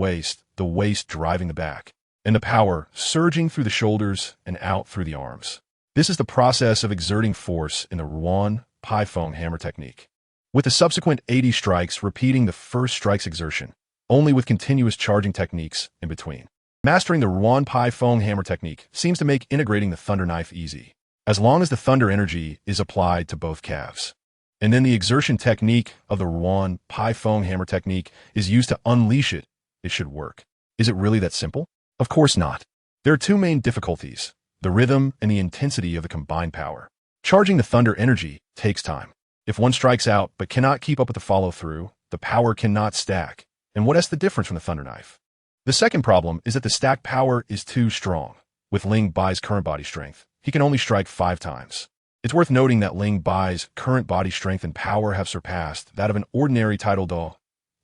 waist driving the back, and the power surging through the shoulders and out through the arms. This is the process of exerting force in the Ruan Pai Foam Hammer Technique, with the subsequent 80 strikes repeating the first strike's exertion, only with continuous charging techniques in between. Mastering the Ruan Pai Foam Hammer Technique seems to make integrating the Thunder Knife easy, as long as the thunder energy is applied to both calves. And then the exertion technique of the Ruan Pai Foam Hammer Technique is used to unleash it. It should work. Is it really that simple? Of course not. There are 2 main difficulties: the rhythm and the intensity of the combined power. Charging the thunder energy takes time. If one strikes out but cannot keep up with the follow-through, the power cannot stack. And what is the difference from the Thunder Knife? The second problem is that the stack power is too strong. With Ling Bai's current body strength, he can only strike 5 times. It's worth noting that Ling Bai's current body strength and power have surpassed that of an ordinary title Do,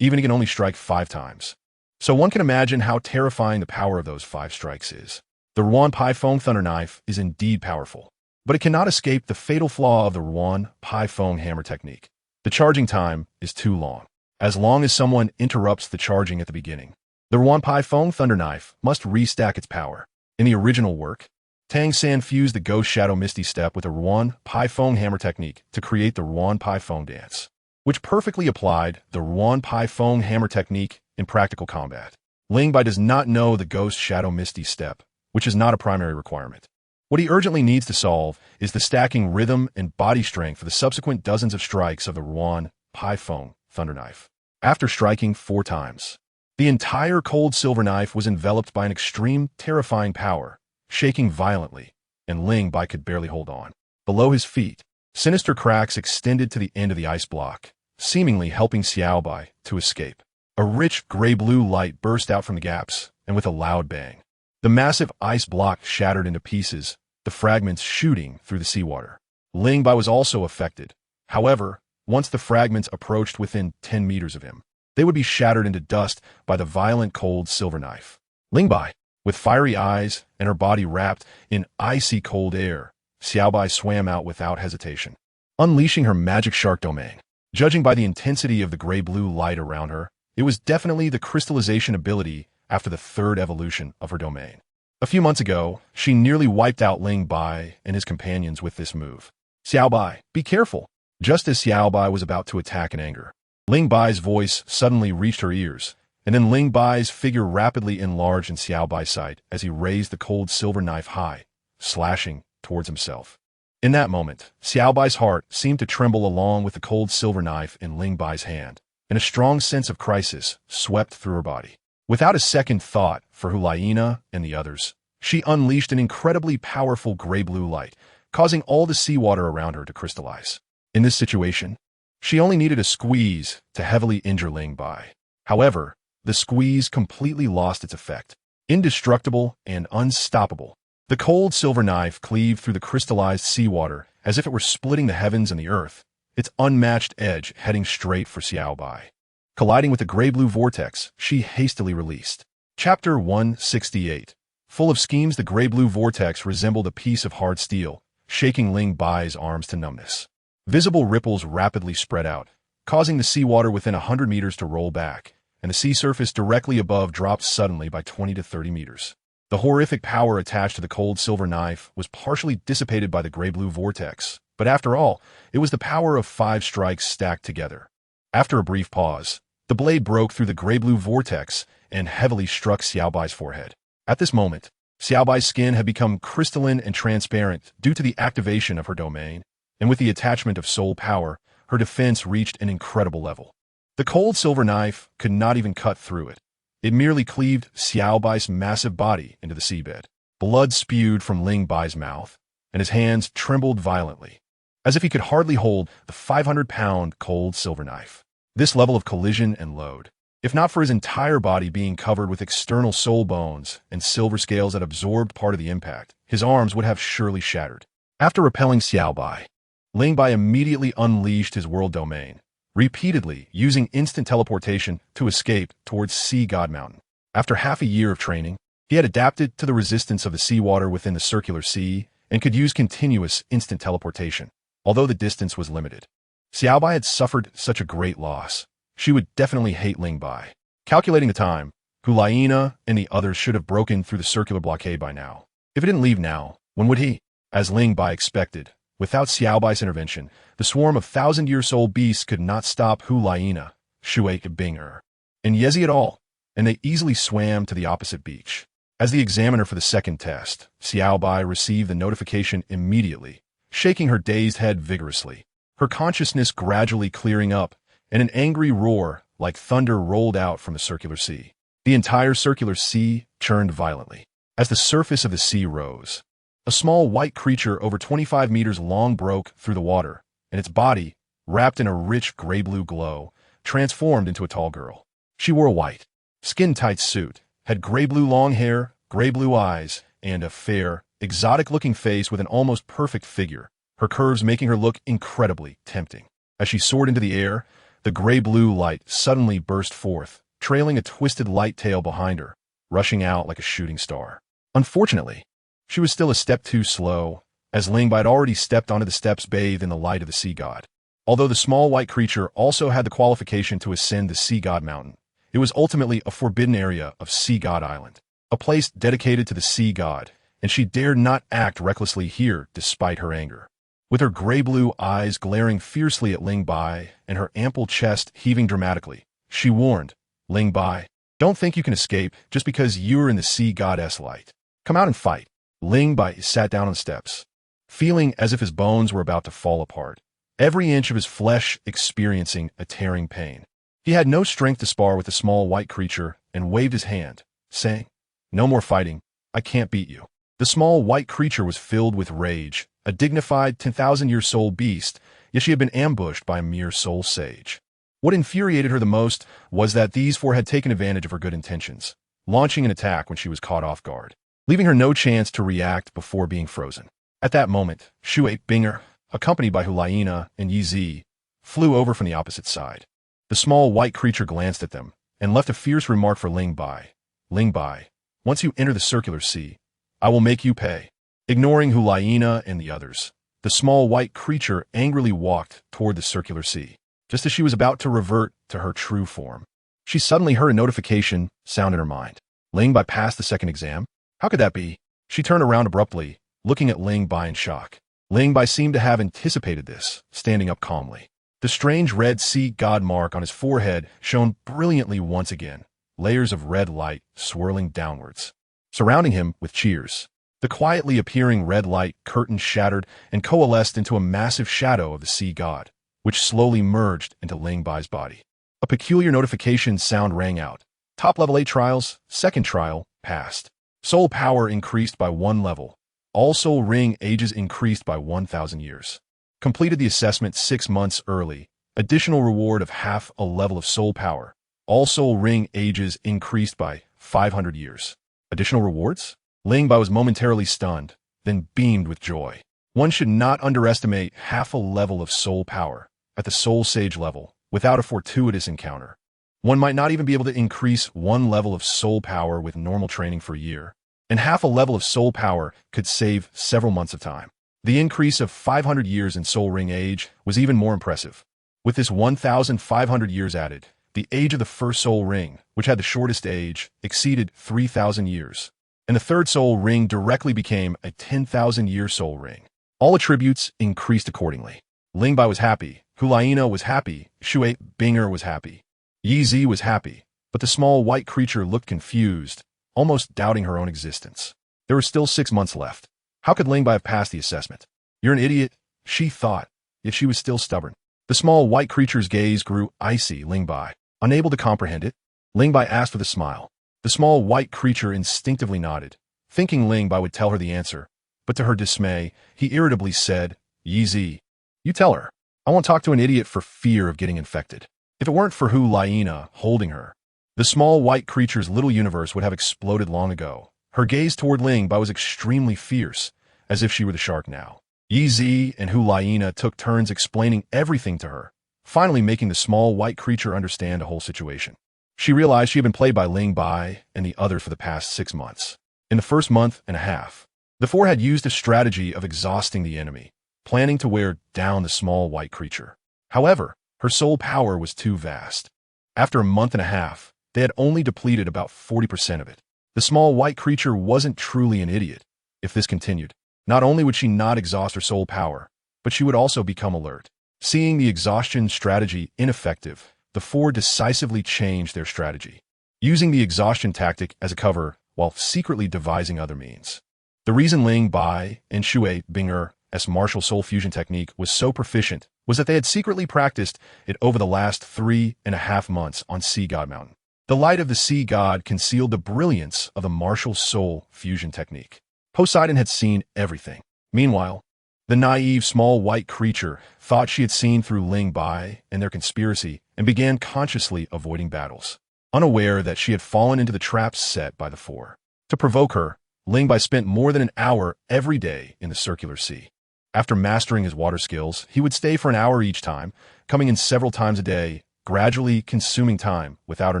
even he can only strike 5 times. So one can imagine how terrifying the power of those 5 strikes is. The Ruan Pai Fong Thunder Knife is indeed powerful, but it cannot escape the fatal flaw of the Ruan Pai Fong Hammer technique. The charging time is too long. As long as someone interrupts the charging at the beginning, the Ruan Pai Fong Thunder Knife must restack its power. In the original work, Tang San fused the Ghost Shadow Misty Step with the Ruan Pai Fong Hammer technique to create the Ruan Pai Fong dance, which perfectly applied the Ruan Pai Fong Hammer technique in practical combat. Ling Bai does not know the Ghost Shadow Misty Step, which is not a primary requirement. What he urgently needs to solve is the stacking rhythm and body strength for the subsequent dozens of strikes of the Ruan Pai Fong Thunder Knife. After striking 4 times, the entire cold silver knife was enveloped by an extreme, terrifying power, shaking violently, and Ling Bai could barely hold on. Below his feet, sinister cracks extended to the end of the ice block, seemingly helping Xiao Bai to escape. A rich gray-blue light burst out from the gaps, and with a loud bang, the massive ice block shattered into pieces, the fragments shooting through the seawater. Ling Bai was also affected. However, once the fragments approached within 10 meters of him, they would be shattered into dust by the violent cold silver knife. Ling Bai, with fiery eyes and her body wrapped in icy cold air, Xiao Bai swam out without hesitation, unleashing her magic shark domain. Judging by the intensity of the gray-blue light around her, it was definitely the crystallization ability after the 3rd evolution of her domain. A few months ago, she nearly wiped out Ling Bai and his companions with this move. Xiao Bai, be careful! Just as Xiao Bai was about to attack in anger, Ling Bai's voice suddenly reached her ears, and then Ling Bai's figure rapidly enlarged in Xiao Bai's sight as he raised the cold silver knife high, slashing towards himself. In that moment, Xiao Bai's heart seemed to tremble along with the cold silver knife in Ling Bai's hand, and a strong sense of crisis swept through her body. Without a second thought for Hulaina and the others, she unleashed an incredibly powerful gray-blue light, causing all the seawater around her to crystallize. In this situation, she only needed a squeeze to heavily injure Ling Bai. However, the squeeze completely lost its effect. Indestructible and unstoppable, the cold silver knife cleaved through the crystallized seawater as if it were splitting the heavens and the earth, its unmatched edge heading straight for Xiao Bai. Colliding with the gray-blue vortex, she hastily released. Chapter 168. Full of schemes, the gray-blue vortex resembled a piece of hard steel, shaking Ling Bai's arms to numbness. Visible ripples rapidly spread out, causing the seawater within 100 meters to roll back, and the sea surface directly above dropped suddenly by 20 to 30 meters. The horrific power attached to the cold silver knife was partially dissipated by the gray-blue vortex, but after all, it was the power of 5 strikes stacked together. After a brief pause, the blade broke through the gray-blue vortex and heavily struck Xiao Bai's forehead. At this moment, Xiao Bai's skin had become crystalline and transparent due to the activation of her domain, and with the attachment of soul power, her defense reached an incredible level. The cold silver knife could not even cut through it. It merely cleaved Xiao Bai's massive body into the seabed. Blood spewed from Ling Bai's mouth, and his hands trembled violently, as if he could hardly hold the 500-pound cold silver knife. This level of collision and load, if not for his entire body being covered with external soul bones and silver scales that absorbed part of the impact, his arms would have surely shattered. After repelling Xiao Bai, Ling Bai immediately unleashed his world domain, repeatedly using instant teleportation to escape towards Sea God Mountain. After half a year of training, he had adapted to the resistance of the seawater within the circular sea and could use continuous instant teleportation, although the distance was limited. Xiao Bai had suffered such a great loss. She would definitely hate Ling Bai. Calculating the time, Hulaina and the others should have broken through the circular blockade by now. If he didn't leave now, when would he? As Ling Bai expected, without Xiao Bai's intervention, the swarm of 1,000-year-old beasts could not stop Hulaina, Shui Binger, and Yezi at all, and they easily swam to the opposite beach. As the examiner for the second test, Xiao Bai received the notification immediately, shaking her dazed head vigorously, her consciousness gradually clearing up, and an angry roar like thunder rolled out from the circular sea. The entire circular sea churned violently. As the surface of the sea rose, a small white creature over 25 meters long broke through the water, and its body, wrapped in a rich gray-blue glow, transformed into a tall girl. She wore a white, skin-tight suit, had gray-blue long hair, gray-blue eyes, and a fair, exotic-looking face with an almost perfect figure. her curves making her look incredibly tempting. As she soared into the air, the gray-blue light suddenly burst forth, trailing a twisted light tail behind her, rushing out like a shooting star. Unfortunately, she was still a step too slow, as Lingbai had already stepped onto the steps bathed in the light of the sea god. Although the small white creature also had the qualification to ascend the Sea God Mountain, it was ultimately a forbidden area of Sea God Island, a place dedicated to the sea god, and she dared not act recklessly here despite her anger. With her gray-blue eyes glaring fiercely at Ling Bai and her ample chest heaving dramatically, she warned, "Ling Bai, don't think you can escape just because you're in the sea goddess light. Come out and fight." Ling Bai sat down on the steps, feeling as if his bones were about to fall apart, every inch of his flesh experiencing a tearing pain. He had no strength to spar with the small white creature and waved his hand, saying, "No more fighting. I can't beat you." The small white creature was filled with rage, a dignified 10,000-year soul beast, yet she had been ambushed by a mere soul sage. What infuriated her the most was that these four had taken advantage of her good intentions, launching an attack when she was caught off guard, leaving her no chance to react before being frozen. At that moment, Shui Binger, accompanied by Hulaina and Yi Zi, flew over from the opposite side. The small white creature glanced at them and left a fierce remark for Ling Bai. "Ling Bai, once you enter the circular sea, I will make you pay." Ignoring Hulaina and the others, the small white creature angrily walked toward the circular sea. Just as she was about to revert to her true form, she suddenly heard a notification sound in her mind. Ling Bai passed the second exam? How could that be? She turned around abruptly, looking at Ling Bai in shock. Ling Bai seemed to have anticipated this, standing up calmly. The strange red sea god mark on his forehead shone brilliantly once again, layers of red light swirling downwards. Surrounding him with cheers, the quietly appearing red light curtain shattered and coalesced into a massive shadow of the sea god, which slowly merged into Ling Bai's body. A peculiar notification sound rang out. Top level 8 trials, second trial, passed. Soul power increased by 1 level. All soul ring ages increased by 1,000 years. Completed the assessment 6 months early. Additional reward of half a level of soul power. All soul ring ages increased by 500 years. Additional rewards? Ling Bai was momentarily stunned, then beamed with joy. One should not underestimate half a level of soul power at the soul sage level without a fortuitous encounter. One might not even be able to increase 1 level of soul power with normal training for a year, and half a level of soul power could save several months of time. The increase of 500 years in soul ring age was even more impressive. With this 1,500 years added, the age of the first soul ring, which had the shortest age, exceeded 3,000 years, and the third soul ring directly became a 10,000-year soul ring. All attributes increased accordingly. Ling Bai was happy, Hulaina was happy, Shui Binger was happy, Yi Zi was happy, but the small white creature looked confused, almost doubting her own existence. There were still 6 months left. How could Ling Bai have passed the assessment? "You're an idiot," she thought, yet she was still stubborn. The small white creature's gaze grew icy. Ling Bai, unable to comprehend it, Ling Bai asked with a smile. The small white creature instinctively nodded, thinking Ling Bai would tell her the answer, but to her dismay, he irritably said, "Yi Zi, you tell her. I won't talk to an idiot for fear of getting infected." If it weren't for Hulaina holding her, the small white creature's little universe would have exploded long ago. Her gaze toward Ling Bai was extremely fierce, as if she were the shark now. Yi Zi and Hulaina took turns explaining everything to her, finally making the small white creature understand the whole situation. She realized she had been played by Ling Bai and the others for the past 6 months. In the first month and a half, the four had used a strategy of exhausting the enemy, planning to wear down the small white creature. However, her soul power was too vast. After a month and a half, they had only depleted about 40% of it. The small white creature wasn't truly an idiot. If this continued, not only would she not exhaust her soul power, but she would also become alert. Seeing the exhaustion strategy ineffective, the four decisively changed their strategy, using the exhaustion tactic as a cover while secretly devising other means. The reason Ling Bai and Shui Binger's martial soul fusion technique was so proficient was that they had secretly practiced it over the last 3.5 months on Sea God Mountain. The light of the sea god concealed the brilliance of the martial soul fusion technique. Poseidon had seen everything. Meanwhile, the naive small white creature thought she had seen through Ling Bai and their conspiracy and began consciously avoiding battles, unaware that she had fallen into the traps set by the four. To provoke her, Ling Bai spent more than an hour every day in the circular sea. After mastering his water skills, he would stay for an hour each time, coming in several times a day, gradually consuming time without her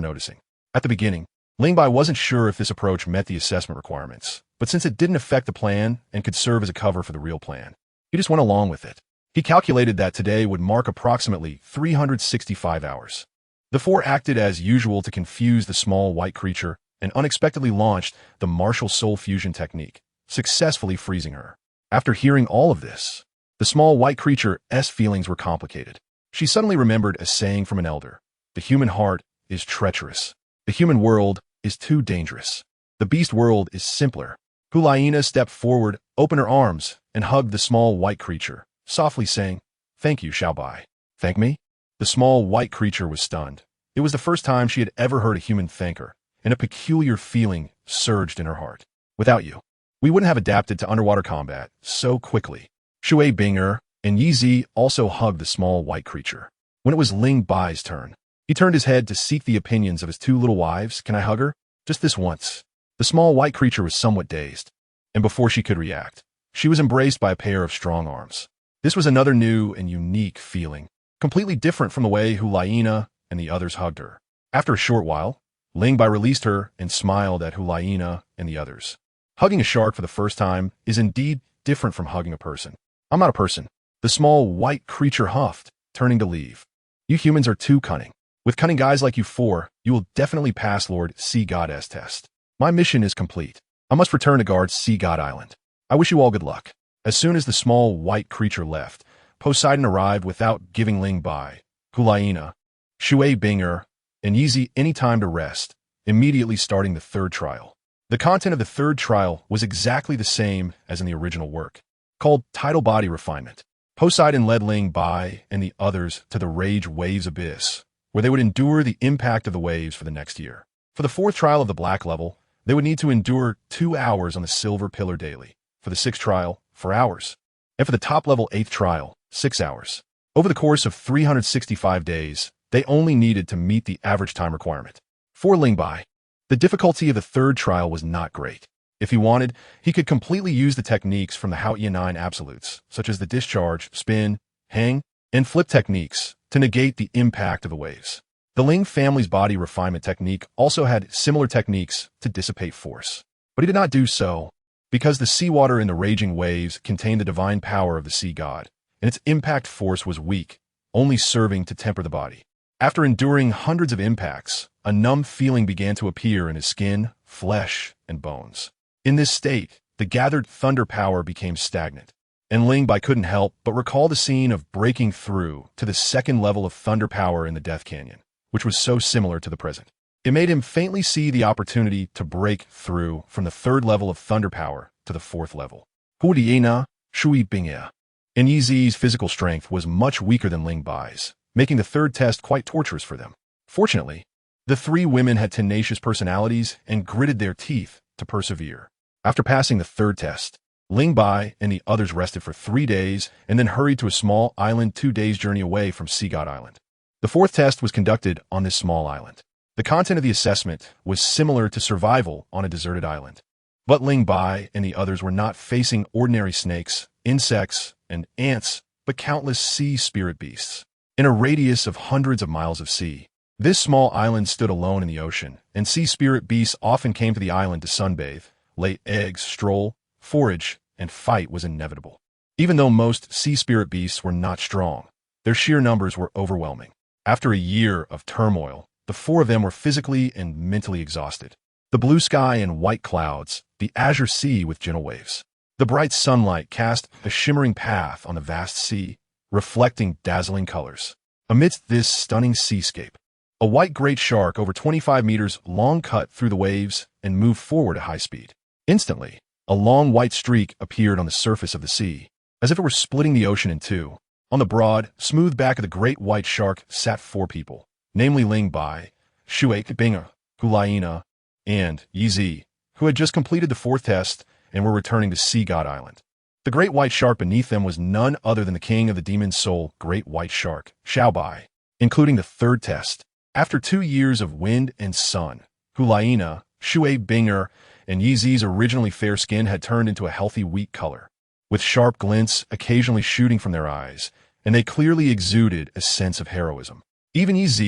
noticing. At the beginning, Lingbai wasn't sure if this approach met the assessment requirements, but since it didn't affect the plan and could serve as a cover for the real plan, he just went along with it. He calculated that today would mark approximately 365 hours. The four acted as usual to confuse the small white creature and unexpectedly launched the martial soul fusion technique, successfully freezing her. After hearing all of this, the small white creature's feelings were complicated. She suddenly remembered a saying from an elder: "The human heart is treacherous. The human world is too dangerous. The beast world is simpler." Hulaina stepped forward, opened her arms, and hugged the small white creature, softly saying, "Thank you, Xiaobai." "Thank me?" The small white creature was stunned. It was the first time she had ever heard a human thank her, and a peculiar feeling surged in her heart. "Without you, we wouldn't have adapted to underwater combat so quickly." Shui Binger and Yi Zi also hugged the small white creature. When it was Ling Bai's turn, he turned his head to seek the opinions of his two little wives. "Can I hug her? Just this once?" The small white creature was somewhat dazed, and before she could react, she was embraced by a pair of strong arms. This was another new and unique feeling, completely different from the way Hulaina and the others hugged her. After a short while, Ling Bai released her and smiled at Hulaina and the others. Hugging a shark for the first time is indeed different from hugging a person. "I'm not a person," the small white creature huffed, turning to leave. "You humans are too cunning. With cunning guys like you four, you will definitely pass Lord Sea God's test. My mission is complete. I must return to guard Sea God Island. I wish you all good luck." As soon as the small white creature left, Poseidon arrived without giving Ling Bai, Hulaina, Shui Binger, and Yizi any time to rest, immediately starting the third trial. The content of the third trial was exactly the same as in the original work, called Tidal Body Refinement. Poseidon led Ling Bai and the others to the Rage Waves Abyss, where they would endure the impact of the waves for the next year. For the fourth trial of the Black level, they would need to endure 2 hours on the Silver Pillar daily. For the sixth trial, 4 hours. And for the top level 8th trial, 6 hours. Over the course of 365 days, they only needed to meet the average time requirement. For Ling Bai, the difficulty of the third trial was not great. If he wanted, he could completely use the techniques from the Haoye 9 absolutes, such as the discharge, spin, hang, and flip techniques, to negate the impact of the waves. The Ling family's body refinement technique also had similar techniques to dissipate force. But he did not do so, because the seawater in the raging waves contained the divine power of the sea god, and its impact force was weak, only serving to temper the body. After enduring hundreds of impacts, a numb feeling began to appear in his skin, flesh, and bones. In this state, the gathered thunder power became stagnant, and Ling Bai couldn't help but recall the scene of breaking through to the second level of thunder power in the Death Canyon, which was so similar to the present. It made him faintly see the opportunity to break through from the third level of thunder power to the fourth level. Hudiena, Shui Bingya. And Yizi's physical strength was much weaker than Ling Bai's, making the third test quite torturous for them. Fortunately, the three women had tenacious personalities and gritted their teeth to persevere. After passing the third test, Ling Bai and the others rested for 3 days and then hurried to a small island 2 days' journey away from Sea God Island. The fourth test was conducted on this small island. The content of the assessment was similar to survival on a deserted island. But Ling Bai and the others were not facing ordinary snakes, insects, and ants, but countless sea spirit beasts. In a radius of hundreds of miles of sea, this small island stood alone in the ocean, and sea spirit beasts often came to the island to sunbathe, lay eggs, stroll, forage, and fight was inevitable. Even though most sea spirit beasts were not strong, their sheer numbers were overwhelming. After a year of turmoil, the 4 of them were physically and mentally exhausted. The blue sky and white clouds, the azure sea with gentle waves. The bright sunlight cast a shimmering path on the vast sea, reflecting dazzling colors. Amidst this stunning seascape, a white great shark over 25 meters long cut through the waves and moved forward at high speed. Instantly, a long white streak appeared on the surface of the sea, as if it were splitting the ocean in two. On the broad, smooth back of the great white shark sat 4 people, namely Ling Bai, Shui Binger, Hulaina, and Yizi, who had just completed the 4th test and were returning to Sea God Island. The great white shark beneath them was none other than the king of the demon soul, great white shark, Xiaobai, including the 3rd test. After 2 years of wind and sun, Hulaina, Shui Binger, and Yizi's originally fair skin had turned into a healthy wheat color. with sharp glints occasionally shooting from their eyes, and they clearly exuded a sense of heroism. Even Ez,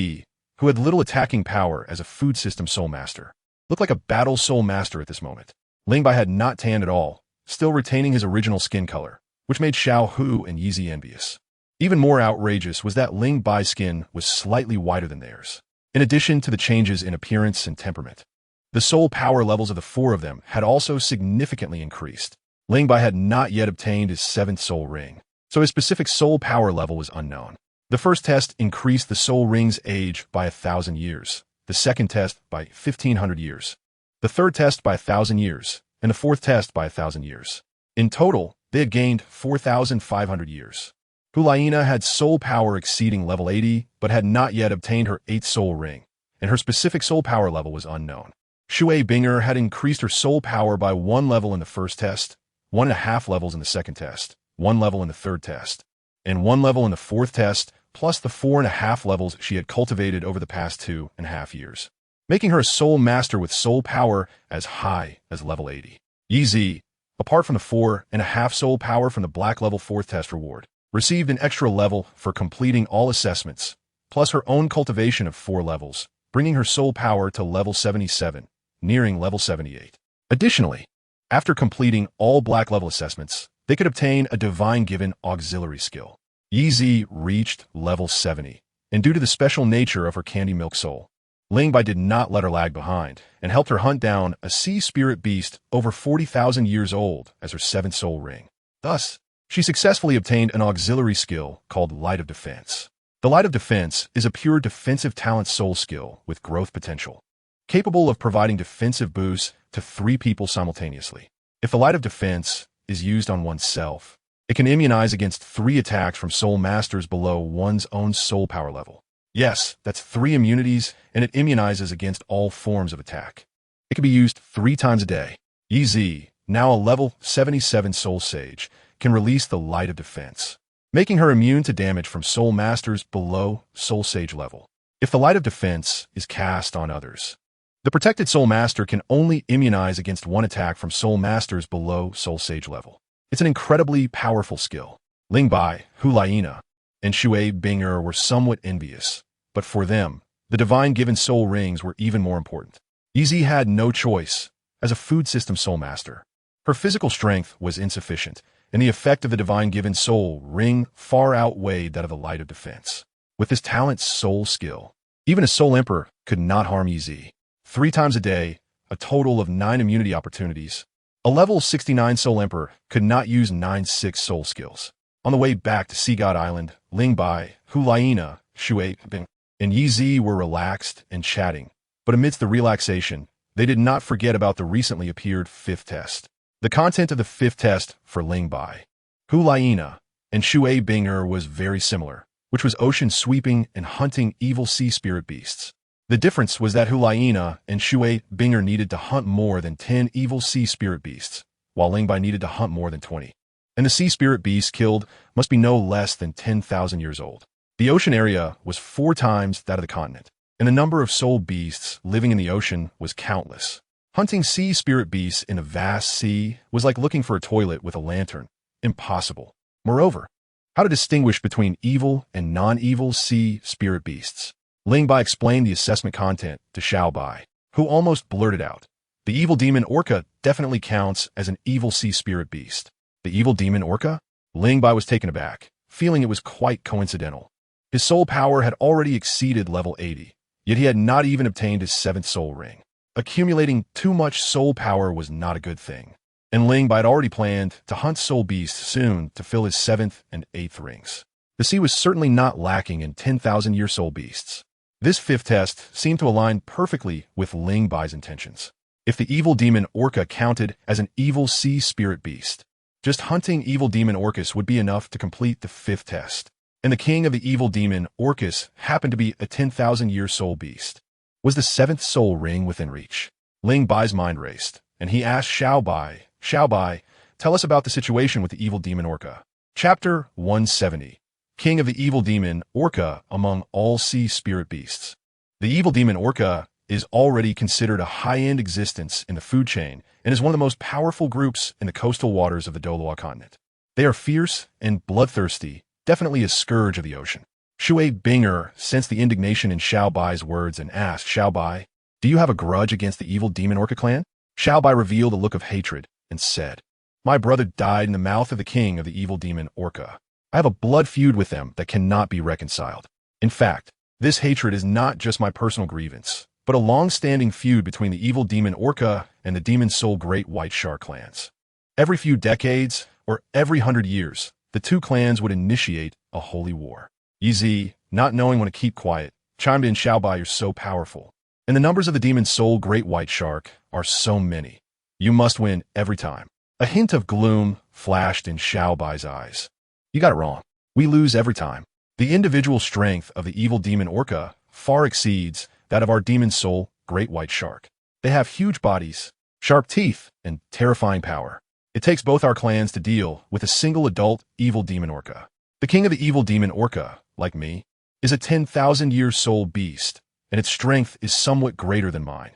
who had little attacking power as a food system soul master, looked like a battle soul master at this moment. Lingbai had not tanned at all, still retaining his original skin color, which made Xiao Hu and Yizi envious. Even more outrageous was that Lingbai's skin was slightly whiter than theirs, in addition to the changes in appearance and temperament. The soul power levels of the four of them had also significantly increased. Lingbai had not yet obtained his 7th soul ring, so his specific soul power level was unknown. The first test increased the soul ring's age by 1,000 years, the second test by 1,500 years, the third test by 1,000 years, and the fourth test by 1,000 years. In total, they had gained 4,500 years. Hulaina had soul power exceeding level 80, but had not yet obtained her 8th soul ring, and her specific soul power level was unknown. Shui Binger had increased her soul power by 1 level in the first test, 1.5 levels in the second test, 1 level in the third test, and 1 level in the fourth test, plus the 4.5 levels she had cultivated over the past 2.5 years, making her a soul master with soul power as high as level 80. Yizi, apart from the 4.5 soul power from the black level 4th test reward, received an extra level for completing all assessments, plus her own cultivation of 4 levels, bringing her soul power to level 77, nearing level 78. Additionally, after completing all black level assessments, they could obtain a divine-given auxiliary skill. Yizi reached level 70, and due to the special nature of her candy milk soul, Lingbai did not let her lag behind and helped her hunt down a sea spirit beast over 40,000 years old as her 7th soul ring. Thus, she successfully obtained an auxiliary skill called Light of Defense. The Light of Defense is a pure defensive talent soul skill with growth potential, capable of providing defensive boosts to 3 people simultaneously. If the Light of Defense is used on oneself, it can immunize against 3 attacks from soul masters below one's own soul power level. Yes, that's 3 immunities, and it immunizes against all forms of attack. It can be used 3 times a day. Ez, now a level 77 soul sage, can release the Light of Defense, making her immune to damage from soul masters below soul sage level. If the Light of Defense is cast on others, the protected soul master can only immunize against 1 attack from soul masters below soul sage level. It's an incredibly powerful skill. Lingbai, Hulaina, and Shui Binger were somewhat envious, but for them, the divine-given soul rings were even more important. Ez had no choice as a food system soul master. Her physical strength was insufficient, and the effect of the divine-given soul ring far outweighed that of the Light of Defense. With this talent soul skill, even a soul emperor could not harm Ez. 3 times a day, a total of 9 immunity opportunities. A level 69 soul emperor could not use 9/6 soul skills. On the way back to Sea God Island, Lingbai, Hulaina, Shui Bing, and Ez were relaxed and chatting, but amidst the relaxation, they did not forget about the recently appeared 5th test. The content of the 5th test for Lingbai, Hulaina, and Shui Binger was very similar, which was ocean sweeping and hunting evil sea spirit beasts. The difference was that Hulaina and Shui Binger needed to hunt more than 10 evil sea spirit beasts, while Lingbai needed to hunt more than 20. And the sea spirit beasts killed must be no less than 10,000 years old. The ocean area was 4 times that of the continent, and the number of soul beasts living in the ocean was countless. Hunting sea spirit beasts in a vast sea was like looking for a toilet with a lantern. Impossible. Moreover, how to distinguish between evil and non-evil sea spirit beasts? Lingbai explained the assessment content to Xiaobai, who almost blurted out, "The evil demon orca definitely counts as an evil sea spirit beast." The evil demon orca? Lingbai was taken aback, feeling it was quite coincidental. His soul power had already exceeded level 80, yet he had not even obtained his 7th soul ring. Accumulating too much soul power was not a good thing, and Lingbai had already planned to hunt soul beasts soon to fill his 7th and 8th rings. The sea was certainly not lacking in 10,000-year soul beasts. This 5th test seemed to align perfectly with Lingbai's intentions. If the evil demon orca counted as an evil sea spirit beast, just hunting evil demon orcas would be enough to complete the 5th test. And the king of the evil demon orcas happened to be a 10,000-year soul beast. Was the 7th soul ring within reach? Lingbai's mind raced, and he asked Xiaobai, "Xiaobai, tell us about the situation with the evil demon orca." Chapter 170. King of the evil demon orca among all sea spirit beasts. The evil demon orca is already considered a high-end existence in the food chain and is one of the most powerful groups in the coastal waters of the Doloa continent. They are fierce and bloodthirsty, definitely a scourge of the ocean. Shui Binger sensed the indignation in Xiao Bai's words and asked, Xiao Bai, do you have a grudge against the evil demon orca clan? Xiao Bai revealed a look of hatred and said, my brother died in the mouth of the king of the evil demon orca. I have a blood feud with them that cannot be reconciled. In fact, this hatred is not just my personal grievance, but a long-standing feud between the evil demon orca and the demon soul great white shark clans. Every few decades, or every 100 years, the two clans would initiate a holy war. Yi, not knowing when to keep quiet, chimed in, Xiao Bai, you're so powerful. And the numbers of the demon soul great white shark are so many. You must win every time. A hint of gloom flashed in Xiao Bai's eyes. You got it wrong. We lose every time. The individual strength of the evil demon orca far exceeds that of our demon soul great white shark. They have huge bodies, sharp teeth, and terrifying power. It takes both our clans to deal with a single adult evil demon orca. The king of the evil demon orca, like me, is a 10,000-year soul beast, and its strength is somewhat greater than mine.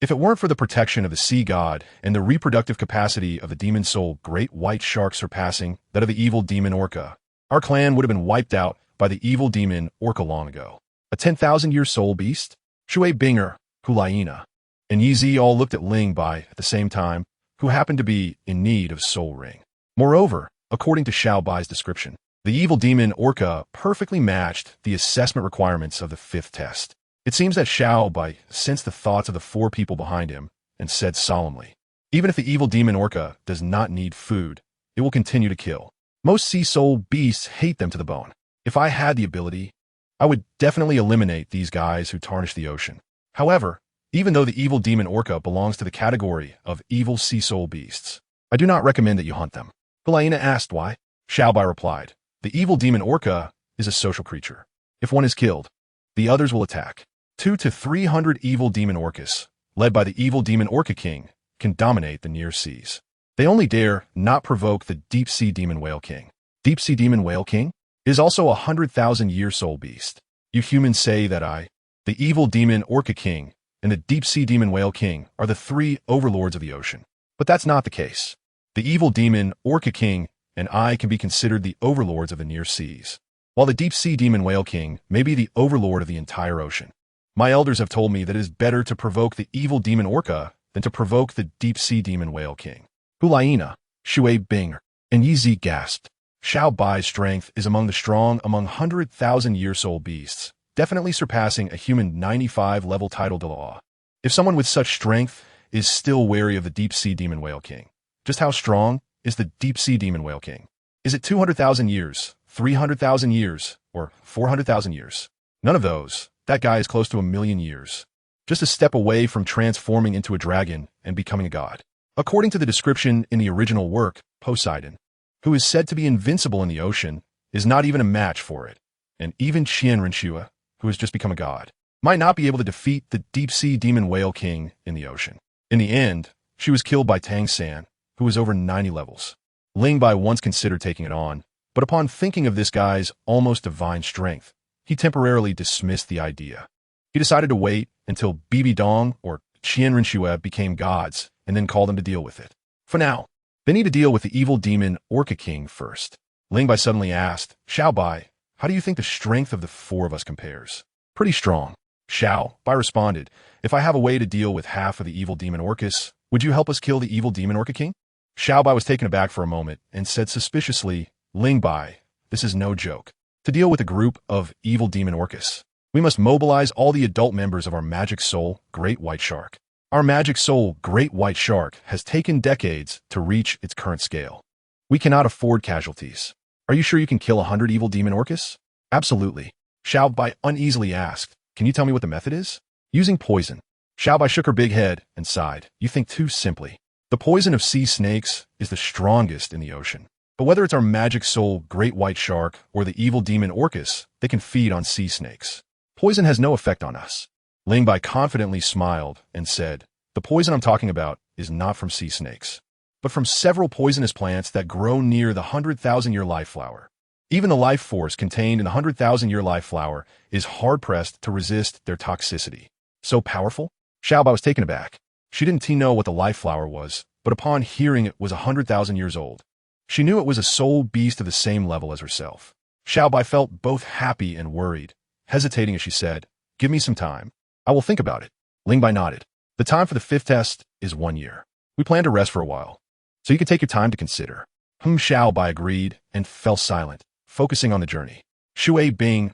If it weren't for the protection of the sea god and the reproductive capacity of the demon soul great white shark surpassing that of the evil demon orca, our clan would have been wiped out by the evil demon orca long ago. A 10,000-year soul beast? Shui Binger, Hulaina, and Yi all looked at Ling Bai at the same time, who happened to be in need of soul ring. Moreover, according to Xiao Bai's description, the evil demon orca perfectly matched the assessment requirements of the 5th test. It seems that Xiao Bai sensed the thoughts of the 4 people behind him and said solemnly, even if the evil demon orca does not need food, it will continue to kill. Most sea soul beasts hate them to the bone. If I had the ability, I would definitely eliminate these guys who tarnish the ocean. However, even though the evil demon orca belongs to the category of evil sea soul beasts, I do not recommend that you hunt them. Hulaina asked why. Xiao Bai replied, the evil demon orca is a social creature. If one is killed, the others will attack. 200 to 300 evil demon orcas, led by the evil demon orca king, can dominate the near seas. They only dare not provoke the deep sea demon whale king. Deep sea demon whale king is also a 100,000-year soul beast. You humans say that I, the evil demon orca king, and the deep sea demon whale king are the 3 overlords of the ocean. But that's not the case. The evil demon orca king and I can be considered the overlords of the near seas, while the deep sea demon whale king may be the overlord of the entire ocean. My elders have told me that it is better to provoke the evil demon orca than to provoke the deep sea demon whale king. Hulaina, Shui Binger, and Yi gasped. Xiao Bai's strength is among the strong among 100,000-year soul beasts, definitely surpassing a human 95-level title de law. If someone with such strength is still wary of the deep sea demon whale king, just how strong is the deep sea demon whale king? Is it 200,000 years, 300,000 years, or 400,000 years? None of those. That guy is close to 1,000,000 years. Just a step away from transforming into a dragon and becoming a god. According to the description in the original work, Poseidon, who is said to be invincible in the ocean, is not even a match for it. And even Qianrenshua, who has just become a god, might not be able to defeat the deep-sea demon whale king in the ocean. In the end, she was killed by Tang San, who was over 90 levels. Ling Bai once considered taking it on, but upon thinking of this guy's almost divine strength, he temporarily dismissed the idea. He decided to wait until Bibi Dong or Qianrenshua became gods and then call them to deal with it. For now, they need to deal with the evil demon Orca King first. Ling Bai suddenly asked, Xiao Bai, how do you think the strength of the 4 of us compares? Pretty strong. Xiao Bai responded, if I have a way to deal with half of the evil demon Orcas, would you help us kill the evil demon Orca King? Xiao Bai was taken aback for a moment and said suspiciously, Ling Bai, this is no joke. To deal with a group of evil demon orcas, we must mobilize all the adult members of our magic soul, Great White Shark. Our magic soul, Great White Shark, has taken decades to reach its current scale. We cannot afford casualties. Are you sure you can kill 100 evil demon orcas? Absolutely. Xiao Bai uneasily asked, can you tell me what the method is? Using poison. Xiao Bai shook her big head and sighed. You think too simply. The poison of sea snakes is the strongest in the ocean. But whether it's our magic soul, Great White Shark, or the evil demon orcas, they can feed on sea snakes. Poison has no effect on us. Ling Bai confidently smiled and said, the poison I'm talking about is not from sea snakes, but from several poisonous plants that grow near the 100,000-year life flower. Even the life force contained in the 100,000-year life flower is hard-pressed to resist their toxicity. So powerful? Xiao Bai was taken aback. She didn't know what the life flower was, but upon hearing it was 100,000 years old, She knew it was a soul beast of the same level as herself. Xiaobai felt both happy and worried, hesitating as she said, "Give me some time. I will think about it." Lingbai nodded. "The time for the 5th test is 1 year. We plan to rest for a while, so you can take your time to consider." Xiaobai agreed and fell silent, focusing on the journey. Shui Bing,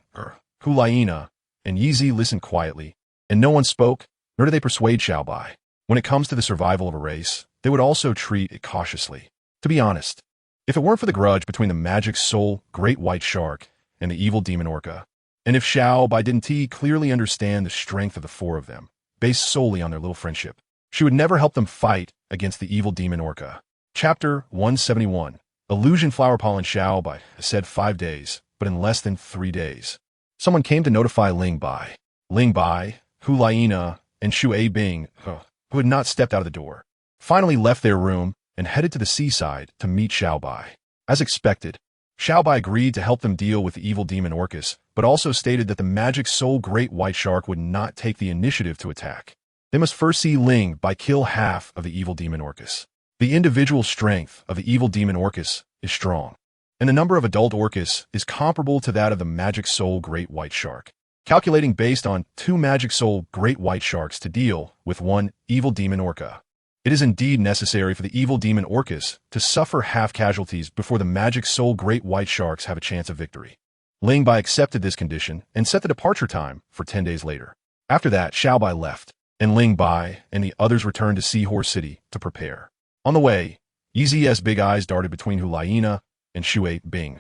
Hulaina, and Yizi listened quietly, and no one spoke, nor did they persuade Xiaobai. When it comes to the survival of a race, they would also treat it cautiously. To be honest, if it weren't for the grudge between the magic soul great white shark and the evil demon orca, and if Xiaobai didn't clearly understand the strength of the 4 of them, based solely on their little friendship, she would never help them fight against the evil demon orca. Chapter 171. Illusion Flower Pollen. Xiaobai said 5 days, but in less than 3 days. Someone came to notify Lingbai. Lingbai, Hulaina, and Shui Bing, who had not stepped out of the door, finally left their room and headed to the seaside to meet Xiaobai. As expected, Xiaobai agreed to help them deal with the evil demon Orcus, but also stated that the magic soul great white shark would not take the initiative to attack. They must first see Lingbai kill half of the evil demon Orcus. The individual strength of the evil demon Orcus is strong, and the number of adult Orcus is comparable to that of the magic soul great white shark. Calculating based on 2 magic soul great white sharks to deal with 1 evil demon orca. It is indeed necessary for the evil demon Orcus to suffer half casualties before the magic soul great white sharks have a chance of victory. Lingbai accepted this condition and set the departure time for 10 days later. After that, Xiaobai left, and Lingbai and the others returned to Seahorse City to prepare. On the way, Yizi's big eyes darted between Hulaina and Shui Bing,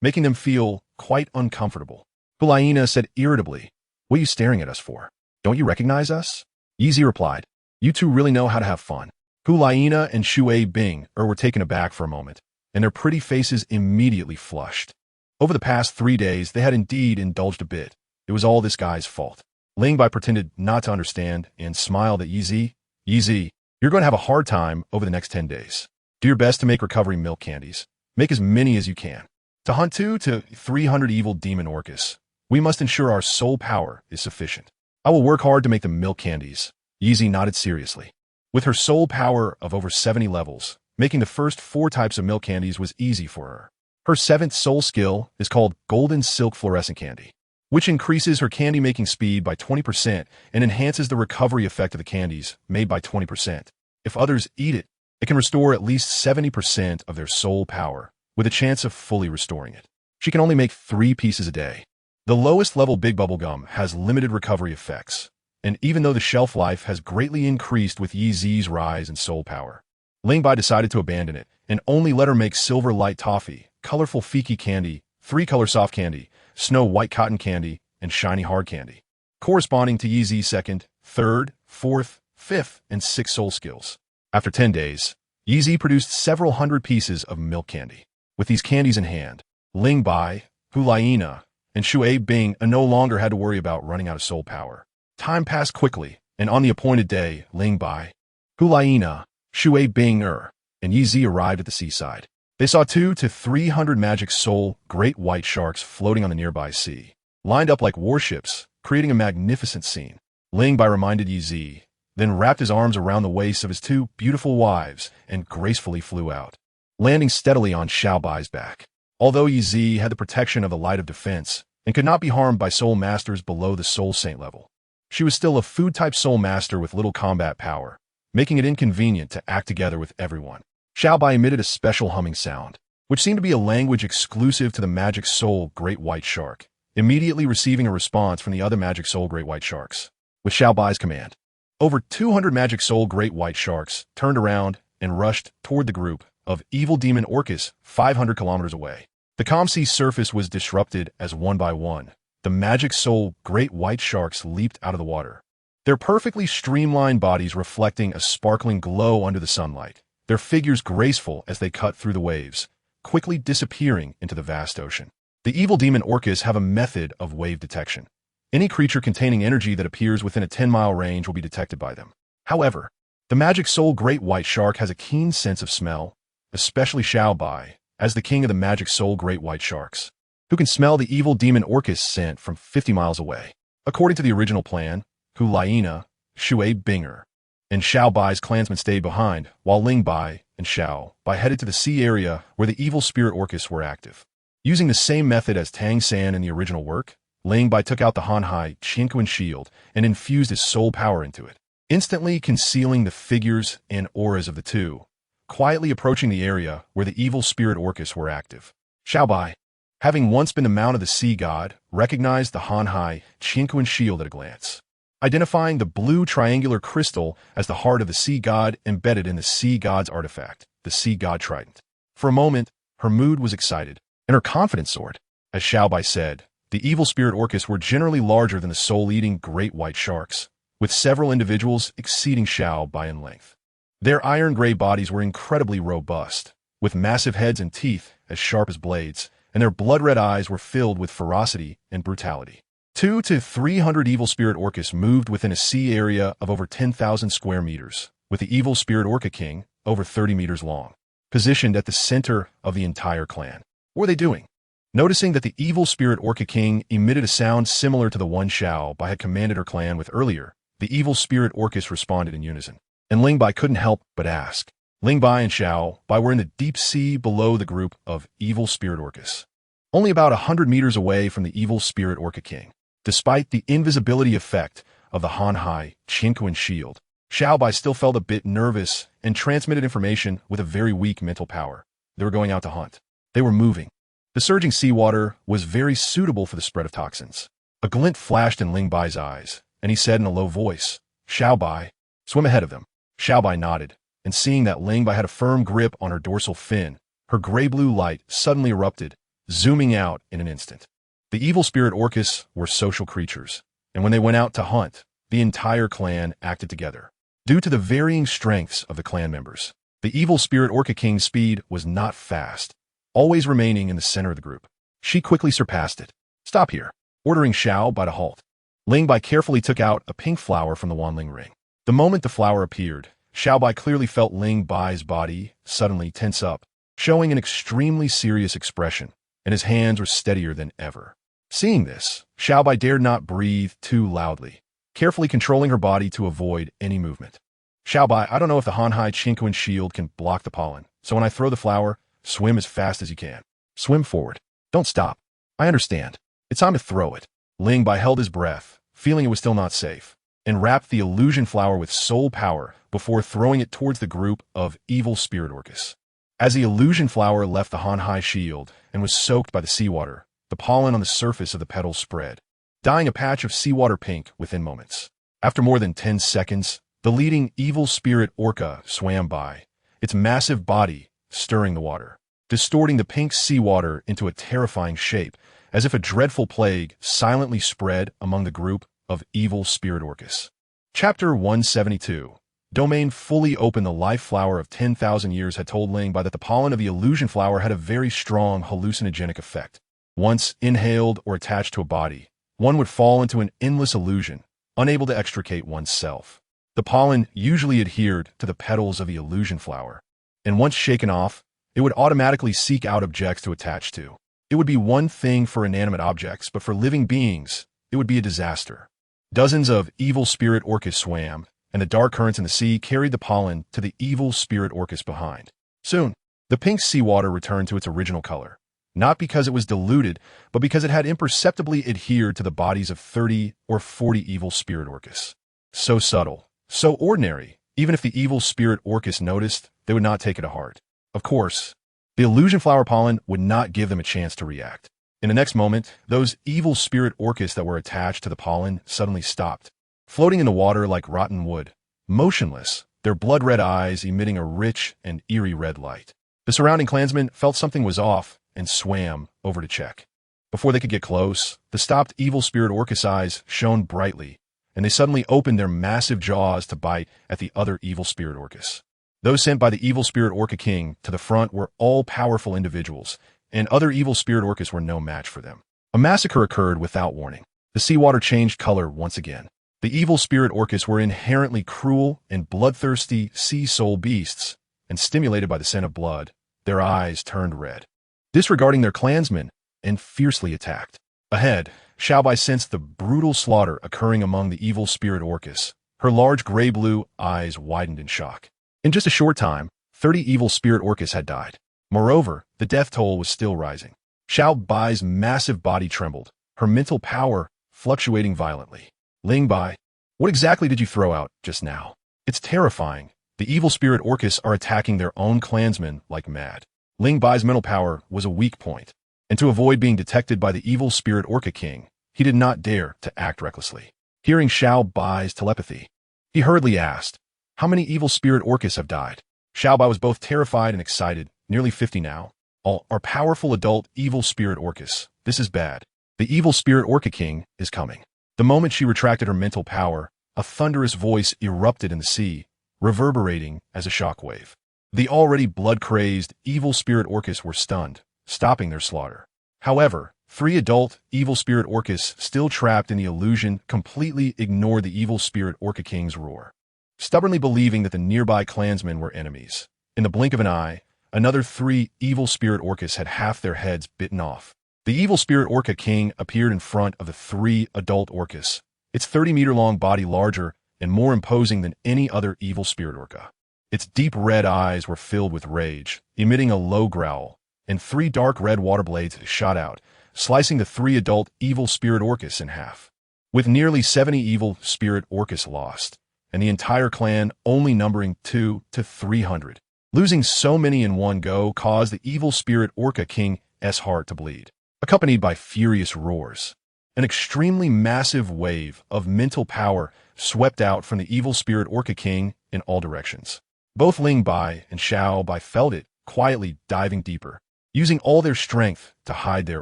making them feel quite uncomfortable. Hulaina said irritably, "What are you staring at us for? Don't you recognize us?" Yizi replied, "You two really know how to have fun." Hulaina and Shui Bing were taken aback for a moment, and their pretty faces immediately flushed. Over the past 3 days, they had indeed indulged a bit. It was all this guy's fault. Lingbai pretended not to understand and smiled at Yizi. "Yizi, you're going to have a hard time over the next 10 days. Do your best to make recovery milk candies. Make as many as you can. To hunt 2 to 300 evil demon Orcus, we must ensure our soul power is sufficient. I will work hard to make the milk candies." Yizi nodded seriously. With her soul power of over 70 levels, making the first 4 types of milk candies was easy for her. Her 7th soul skill is called Golden Silk Fluorescent Candy, which increases her candy-making speed by 20% and enhances the recovery effect of the candies made by 20%. If others eat it, it can restore at least 70% of their soul power, with a chance of fully restoring it. She can only make 3 pieces a day. The lowest level Big Bubble Gum has limited recovery effects, and even though the shelf life has greatly increased with Yizi's rise in soul power, Lingbai decided to abandon it and only let her make Silver Light Toffee, Colorful Fiki Candy, 3-color Soft Candy, Snow White Cotton Candy, and Shiny Hard Candy, corresponding to Yizi's 2nd, 3rd, 4th, 5th, and 6th soul skills. After 10 days, Yizi produced several hundred pieces of milk candy. With these candies in hand, Lingbai, Hulaina, and Shui Bing no longer had to worry about running out of soul power. Time passed quickly, and on the appointed day, Lingbai, Hulaina, Shui Bing and Yizi arrived at the seaside. They saw 2 to 300 magic soul great white sharks floating on the nearby sea, lined up like warships, creating a magnificent scene. Lingbai reminded Yizi, then wrapped his arms around the waists of his 2 beautiful wives and gracefully flew out, landing steadily on Xiaobai's back. Although Yizi had the protection of the Light of Defense and could not be harmed by soul masters below the soul saint level, she was still a food-type soul master with little combat power, making it inconvenient to act together with everyone. Xiaobai emitted a special humming sound, which seemed to be a language exclusive to the magic soul great white shark, immediately receiving a response from the other magic soul great white sharks. With Xiaobai's command, over 200 magic soul great white sharks turned around and rushed toward the group of evil demon Orcus 500 kilometers away. The calm sea surface was disrupted as one by one, the magic soul great white sharks leaped out of the water, their perfectly streamlined bodies reflecting a sparkling glow under the sunlight, their figures graceful as they cut through the waves, quickly disappearing into the vast ocean. The evil demon Orcus have a method of wave detection. Any creature containing energy that appears within a 10-mile range will be detected by them. However, the magic soul great white shark has a keen sense of smell, especially Xiaobai, as the king of the magic soul great white sharks, who can smell the evil demon Orcus scent from 50 miles away. According to the original plan, Hulaina, Shui Binger, and Xiao Bai's clansmen stayed behind, while Ling Bai and Xiao Bai headed to the sea area where the evil spirit orcas were active. Using the same method as Tang San in the original work, Ling Bai took out the Hanhai Qinquan shield and infused his soul power into it, instantly concealing the figures and auras of the two, quietly approaching the area where the evil spirit orcas were active. Xiao Bai, having once been the mount of the sea god, recognized the Hanhai Qinquan shield at a glance, identifying the blue triangular crystal as the heart of the sea god embedded in the sea god's artifact, the sea god trident. For a moment, her mood was excited, and her confidence soared. As Xiao Bai said, the evil spirit orcas were generally larger than the soul-eating great white sharks, with several individuals exceeding Xiao Bai in length. Their iron-gray bodies were incredibly robust, with massive heads and teeth as sharp as blades, and their blood-red eyes were filled with ferocity and brutality. 200 to 300 evil spirit orcas moved within a sea area of over 10,000 square meters, with the evil spirit orca king, over 30 meters long, positioned at the center of the entire clan. What were they doing? Noticing that the evil spirit orca king emitted a sound similar to the one Xiao Bai had commanded her clan with earlier, the evil spirit orcas responded in unison, and Ling Bai couldn't help but ask. Ling Bai and Xiao Bai were in the deep sea below the group of evil spirit orcas, only about 100 meters away from the evil spirit orca king. Despite the invisibility effect of the Hanhai Qinquan shield, Xiao Bai still felt a bit nervous and transmitted information with a very weak mental power. They were going out to hunt. They were moving. The surging seawater was very suitable for the spread of toxins. A glint flashed in Ling Bai's eyes, and he said in a low voice, "Xiao Bai, swim ahead of them." Xiao Bai nodded, and seeing that Ling Bai had a firm grip on her dorsal fin, her gray-blue light suddenly erupted, zooming out in an instant. The evil spirit orcas were social creatures, and when they went out to hunt, the entire clan acted together. Due to the varying strengths of the clan members, the evil spirit orca king's speed was not fast, always remaining in the center of the group. She quickly surpassed it. "Stop here," ordering Xiao Bai to halt. Ling Bai carefully took out a pink flower from the Wanling ring. The moment the flower appeared, Xiao Bai clearly felt Ling Bai's body suddenly tense up, showing an extremely serious expression, and his hands were steadier than ever. Seeing this, Xiao Bai dared not breathe too loudly, carefully controlling her body to avoid any movement. "Xiao Bai, I don't know if the Hanhai Qinquan shield can block the pollen, so when I throw the flower, swim as fast as you can. Swim forward. Don't stop. I understand. It's time to throw it." Ling Bai held his breath, feeling it was still not safe, and wrapped the illusion flower with soul power before throwing it towards the group of evil spirit orcas. As the illusion flower left the Hanhai shield and was soaked by the seawater, the pollen on the surface of the petals spread, dyeing a patch of seawater pink within moments. After more than 10 seconds, the leading evil spirit orca swam by, its massive body stirring the water, distorting the pink seawater into a terrifying shape, as if a dreadful plague silently spread among the group of evil spirit orcas. Chapter 172. Domain fully open. The life flower of 10,000 years had told Ling Bai that the pollen of the illusion flower had a very strong hallucinogenic effect. Once inhaled or attached to a body, one would fall into an endless illusion, unable to extricate oneself. The pollen usually adhered to the petals of the illusion flower, and once shaken off, it would automatically seek out objects to attach to. It would be one thing for inanimate objects, but for living beings, it would be a disaster. Dozens of evil spirit orcas swam, and the dark currents in the sea carried the pollen to the evil spirit orcas behind. Soon, the pink seawater returned to its original color, not because it was diluted, but because it had imperceptibly adhered to the bodies of 30 or 40 evil spirit orcas. So subtle, so ordinary, even if the evil spirit orcas noticed, they would not take it to heart. Of course, the illusion flower pollen would not give them a chance to react. In the next moment, those evil spirit orcas that were attached to the pollen suddenly stopped, floating in the water like rotten wood, motionless, their blood-red eyes emitting a rich and eerie red light. The surrounding clansmen felt something was off and swam over to check. Before they could get close, the stopped evil spirit orcas' eyes shone brightly, and they suddenly opened their massive jaws to bite at the other evil spirit orcas. Those sent by the evil spirit orca king to the front were all-powerful individuals, and other evil spirit orcas were no match for them. A massacre occurred without warning. The seawater changed color once again. The evil spirit orcas were inherently cruel and bloodthirsty sea soul beasts, and stimulated by the scent of blood, their eyes turned red. Disregarding their clansmen, and fiercely attacked. Ahead, Xiao Bai sensed the brutal slaughter occurring among the evil spirit orcas, Her large gray-blue eyes widened in shock. In just a short time, 30 evil spirit orcas had died. Moreover, the death toll was still rising. Xiao Bai's massive body trembled, her mental power fluctuating violently. Ling Bai, what exactly did you throw out just now? It's terrifying. The evil spirit orcas are attacking their own clansmen like mad. Ling Bai's mental power was a weak point, and to avoid being detected by the evil spirit orca king, he did not dare to act recklessly. Hearing Xiao Bai's telepathy, he hurriedly asked, "How many evil spirit orcas have died?" Xiao Bai was both terrified and excited. Nearly 50 now. All are powerful adult evil spirit orcas. This is bad. The evil spirit orca king is coming. The moment she retracted her mental power, a thunderous voice erupted in the sea, reverberating as a shockwave. The already blood-crazed evil spirit orcas were stunned, stopping their slaughter. However, 3 adult evil spirit orcas still trapped in the illusion completely ignored the evil spirit orca king's roar, stubbornly believing that the nearby clansmen were enemies. In the blink of an eye, another 3 evil spirit orcas had half their heads bitten off. The evil spirit orca king appeared in front of the 3 adult orcas, its 30-meter-long body larger and more imposing than any other evil spirit orca. Its deep red eyes were filled with rage, emitting a low growl, and 3 dark red water blades shot out, slicing the 3 adult evil spirit orcas in half. With nearly 70 evil spirit orcas lost, and the entire clan only numbering 200 to 300, losing so many in one go caused the evil spirit orca king's heart to bleed, accompanied by furious roars. An extremely massive wave of mental power swept out from the evil spirit orca king in all directions. Both Ling Bai and Xiao Bai felt it, quietly diving deeper, using all their strength to hide their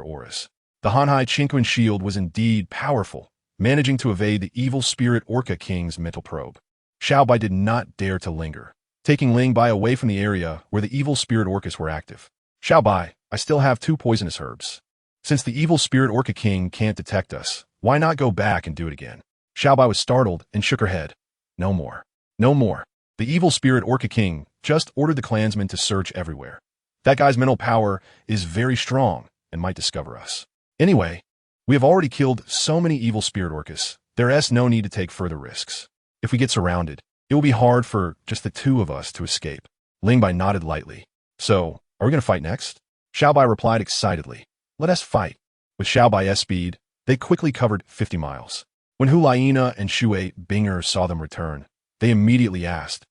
auras. The Hanhai Qingquan shield was indeed powerful, managing to evade the evil spirit orca king's mental probe. Xiao Bai did not dare to linger, taking Ling Bai away from the area where the evil spirit orcas were active. "Xiao Bai, I still have 2 poisonous herbs. Since the evil spirit orca king can't detect us, why not go back and do it again?" Xiao Bai was startled and shook her head. "No more. No more. The evil spirit orca king just ordered the clansmen to search everywhere. That guy's mental power is very strong and might discover us. Anyway, we have already killed so many evil spirit orcas, there's no need to take further risks. If we get surrounded, it will be hard for just the 2 of us to escape." Ling Bai nodded lightly. "So, are we going to fight next?" Xiao Bai replied excitedly. "Let us fight." With Xiao Bai's speed, they quickly covered 50 miles. When Hu Laina and Shui Binger saw them return, they immediately asked,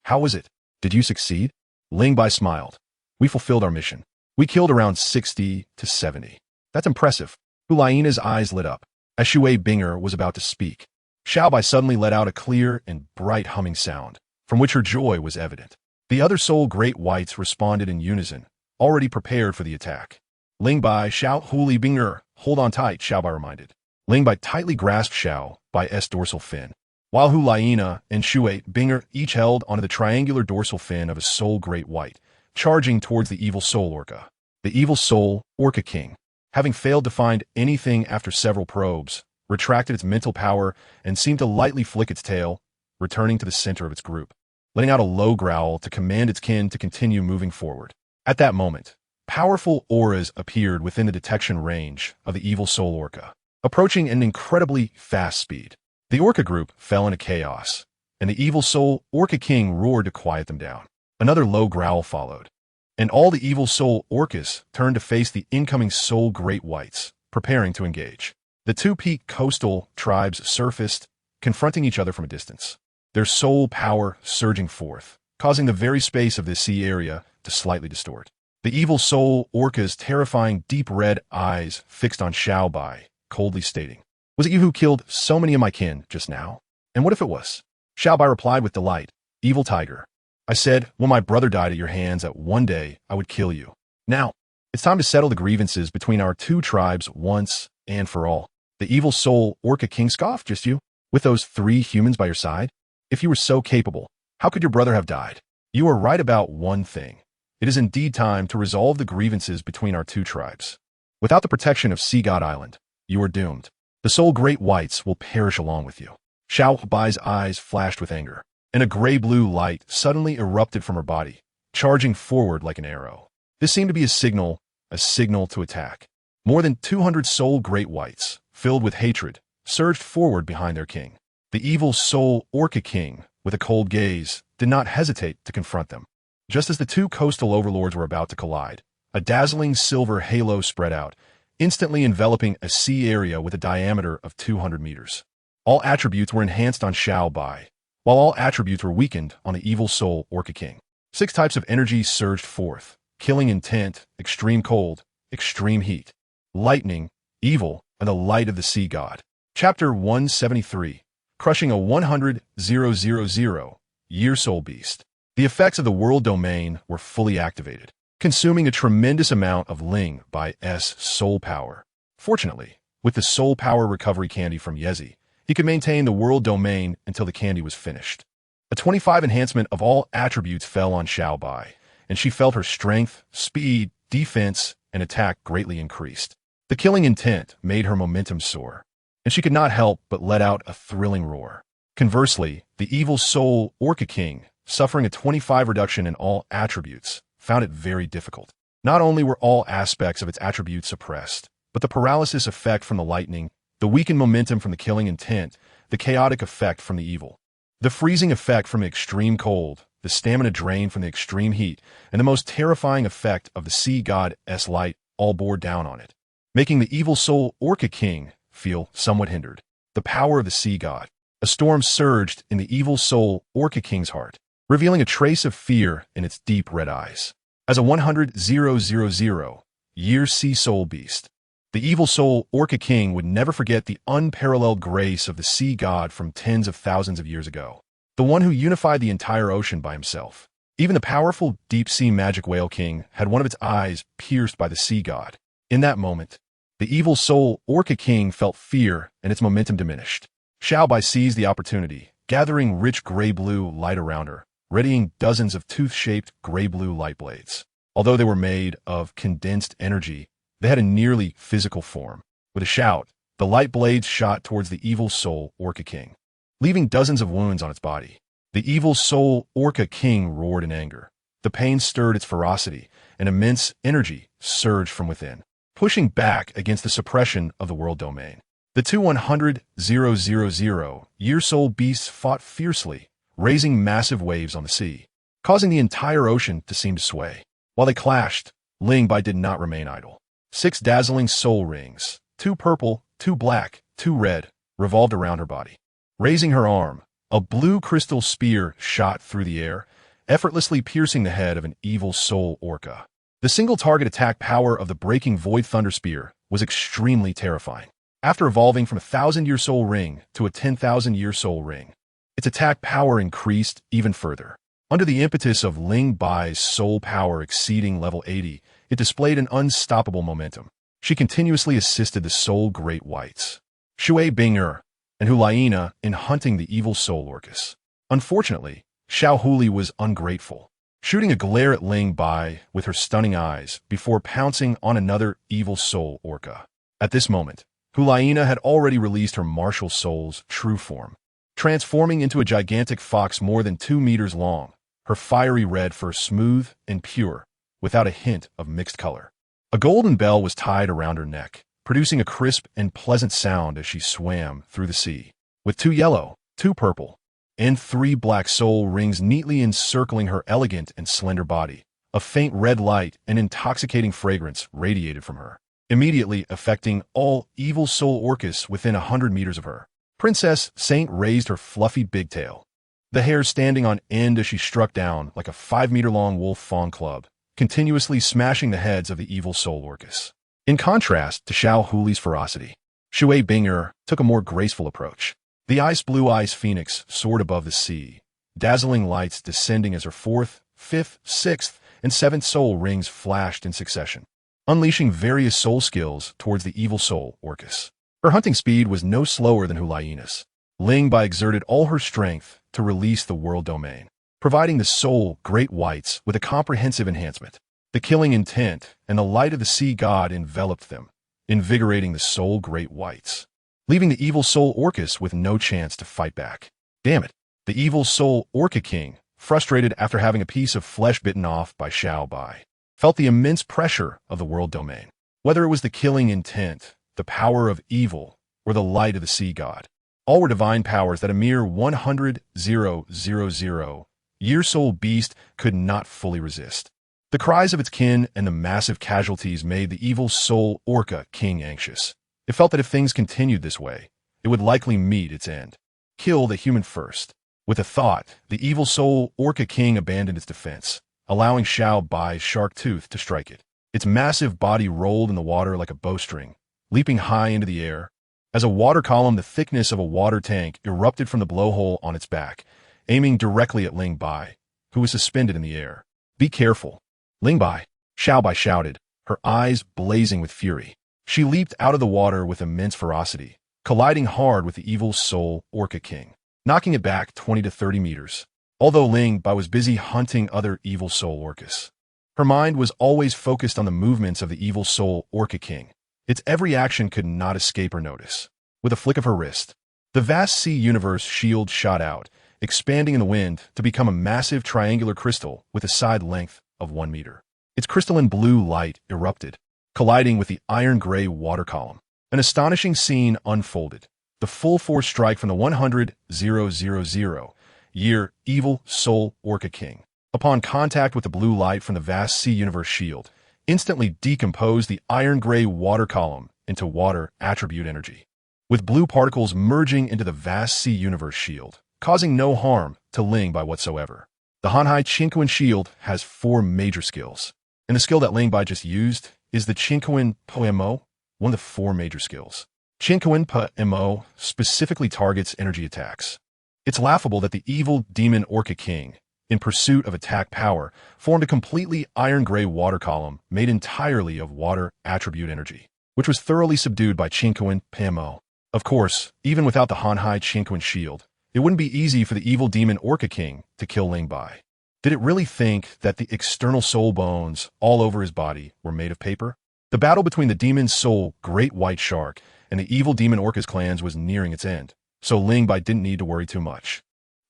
"How was it? Did you succeed?" Ling Bai smiled. "We fulfilled our mission. We killed around 60 to 70. That's impressive." Hu Laina's eyes lit up. As Shui Binger was about to speak, Xiao Bai suddenly let out a clear and bright humming sound, from which her joy was evident. The other soul great whites responded in unison, already prepared for the attack. "Ling Bai, Xiao Huli Binger, hold on tight," Xiao Bai reminded. Ling Bai tightly grasped Xiao Bai's dorsal fin, while Hu Laina and Shui Binger each held onto the triangular dorsal fin of a soul great white, charging towards the evil soul orca. The evil soul orca king, having failed to find anything after several probes, retracted its mental power and seemed to lightly flick its tail, returning to the center of its group, letting out a low growl to command its kin to continue moving forward. At that moment, powerful auras appeared within the detection range of the evil soul orca, approaching at an incredibly fast speed. The orca group fell into chaos, and the evil soul orca king roared to quiet them down. Another low growl followed, and all the evil soul orcas turned to face the incoming soul great whites, preparing to engage. The 2 peak coastal tribes surfaced, confronting each other from a distance, their soul power surging forth, causing the very space of this sea area to slightly distort. The evil soul orca's terrifying deep red eyes fixed on Xiao Bai, coldly stating, "Was it you who killed so many of my kin just now? And what if it was?" Xiao Bai replied with delight, "Evil tiger, I said when my brother died at your hands that one day I would kill you. Now, it's time to settle the grievances between our 2 tribes once and for all." The evil soul orca king scoffed, "Just you? With those 3 humans by your side? If you were so capable, how could your brother have died? You are right about one thing. It is indeed time to resolve the grievances between our 2 tribes. Without the protection of Sea God Island, you are doomed. The soul great whites will perish along with you." Xiao Bai's eyes flashed with anger, and a gray-blue light suddenly erupted from her body, charging forward like an arrow. This seemed to be a signal to attack. More than 200 soul great whites, filled with hatred, surged forward behind their king. The evil soul Orca King, with a cold gaze, did not hesitate to confront them. Just as the two coastal overlords were about to collide, a dazzling silver halo spread out, instantly enveloping a sea area with a diameter of 200 meters. All attributes were enhanced on Xiao Bai, while all attributes were weakened on the evil soul Orca King. 6 types of energy surged forth: killing intent, extreme cold, extreme heat, lightning, evil, and the light of the sea god. Chapter 173. Crushing a 100,000 year soul beast. The effects of the world domain were fully activated, consuming a tremendous amount of Ling Bai's soul power. Fortunately, with the soul power recovery candy from Yezi, he could maintain the world domain until the candy was finished. A 25 enhancement of all attributes fell on Xiao Bai, and she felt her strength, speed, defense, and attack greatly increased. The killing intent made her momentum soar, and she could not help but let out a thrilling roar. Conversely, the evil soul Orca King, suffering a 25 reduction in all attributes, found it very difficult. Not only were all aspects of its attributes suppressed, but the paralysis effect from the lightning, the weakened momentum from the killing intent, the chaotic effect from the evil, the freezing effect from the extreme cold, the stamina drain from the extreme heat, and the most terrifying effect of the sea god's light all bore down on it, making the evil soul Orca King feel somewhat hindered. The power of the sea god. A storm surged in the evil soul Orca King's heart, revealing a trace of fear in its deep red eyes. As a 100,000 year sea soul beast, the evil soul Orca King would never forget the unparalleled grace of the sea god from tens of thousands of years ago, the one who unified the entire ocean by himself. Even the powerful deep-sea magic whale king had one of its eyes pierced by the sea god. In that moment, the evil soul Orca King felt fear and its momentum diminished. Xiao Bai seized the opportunity, gathering rich gray-blue light around her, readying dozens of tooth-shaped gray-blue light blades. Although they were made of condensed energy, they had a nearly physical form. With a shout, the light blades shot towards the evil soul Orca King, leaving dozens of wounds on its body. The evil soul Orca King roared in anger. The pain stirred its ferocity, and immense energy surged from within, pushing back against the suppression of the world domain. The two 100,000 year soul beasts fought fiercely, raising massive waves on the sea, causing the entire ocean to seem to sway. While they clashed, Ling Bai did not remain idle. 6 dazzling soul rings, 2 purple, 2 black, 2 red, revolved around her body. Raising her arm, a blue crystal spear shot through the air, effortlessly piercing the head of an evil soul orca. The single target attack power of the breaking void thunder spear was extremely terrifying. After evolving from a 1,000-year soul ring to a 10,000-year soul ring, its attack power increased even further. Under the impetus of Ling Bai's soul power exceeding level 80, it displayed an unstoppable momentum. She continuously assisted the soul great whites, Shui Bing'er, and Hulaina in hunting the evil soul orcas. Unfortunately, Xiao Huli was ungrateful, shooting a glare at Ling Bai with her stunning eyes before pouncing on another evil soul orca. At this moment, Hulaina had already released her martial soul's true form, transforming into a gigantic fox more than 2 meters long, her fiery red fur smooth and pure, without a hint of mixed color. A golden bell was tied around her neck, producing a crisp and pleasant sound as she swam through the sea. With 2 yellow, 2 purple, and 3 black soul rings neatly encircling her elegant and slender body, a faint red light and intoxicating fragrance radiated from her, immediately affecting all evil soul orcas within 100 meters of her. Princess Saint raised her fluffy big tail, the hair standing on end as she struck down like a 5-meter-long wolf fawn club, continuously smashing the heads of the evil soul orcas. In contrast to Xiao Huli's ferocity, Shui Bing'er took a more graceful approach. The ice-blue ice phoenix soared above the sea, dazzling lights descending as her 4th, 5th, 6th, and 7th soul rings flashed in succession, unleashing various soul skills towards the evil soul orcas. Her hunting speed was no slower than Hulaina's. Ling Bai exerted all her strength to release the world domain, providing the soul great whites with a comprehensive enhancement. The killing intent and the light of the sea god enveloped them, invigorating the soul great whites, leaving the evil soul orcas with no chance to fight back. Damn it! The evil soul Orca King, frustrated after having a piece of flesh bitten off by Xiao Bai, felt the immense pressure of the world domain. Whether it was the killing intent, the power of evil, or the light of the sea god, All were divine powers that a mere 100,000-year soul beast could not fully resist. The cries of its kin and the massive casualties made the evil soul Orca King anxious. It felt that if things continued this way, it would likely meet its end. Kill the human first. With a thought, the evil soul Orca King abandoned its defense, allowing Xiao Bai's shark tooth to strike it. Its massive body rolled in the water like a bowstring, leaping high into the air. As a water column the thickness of a water tank erupted from the blowhole on its back, aiming directly at Ling Bai, who was suspended in the air. "Be careful, Ling Bai," Xiao Bai shouted, her eyes blazing with fury. She leaped out of the water with immense ferocity, colliding hard with the evil soul Orca King, knocking it back 20 to 30 meters. Although Ling Bai was busy hunting other evil soul orcas, her mind was always focused on the movements of the evil soul Orca King. Its every action could not escape her notice. With a flick of her wrist, the vast sea universe shield shot out, expanding in the wind to become a massive triangular crystal with a side length of 1 meter. Its crystalline blue light erupted, colliding with the iron-gray water column. An astonishing scene unfolded. The full-force strike from the 100,000-year evil soul Orca King, upon contact with the blue light from the vast sea universe shield, instantly decomposed the iron-gray water column into water attribute energy, with blue particles merging into the vast sea universe shield, causing no harm to Ling Bai whatsoever. The Hanhai Qinquan shield has 4 major skills, and the skill that Ling Bai just used is the Qinquan Po-Mo, one of the 4 major skills. Qinquan Po-Mo specifically targets energy attacks. It's laughable that the evil demon Orca King, in pursuit of attack power, formed a completely iron-gray water column made entirely of water attribute energy, which was thoroughly subdued by Qinquan Po-Mo. Of course, even without the Hanhai Qinquan shield, it wouldn't be easy for the evil demon Orca King to kill Ling Bai. Did it really think that the external soul bones all over his body were made of paper? The battle between the demon soul Great White Shark and the evil demon Orca's clans was nearing its end, so Ling Bai didn't need to worry too much.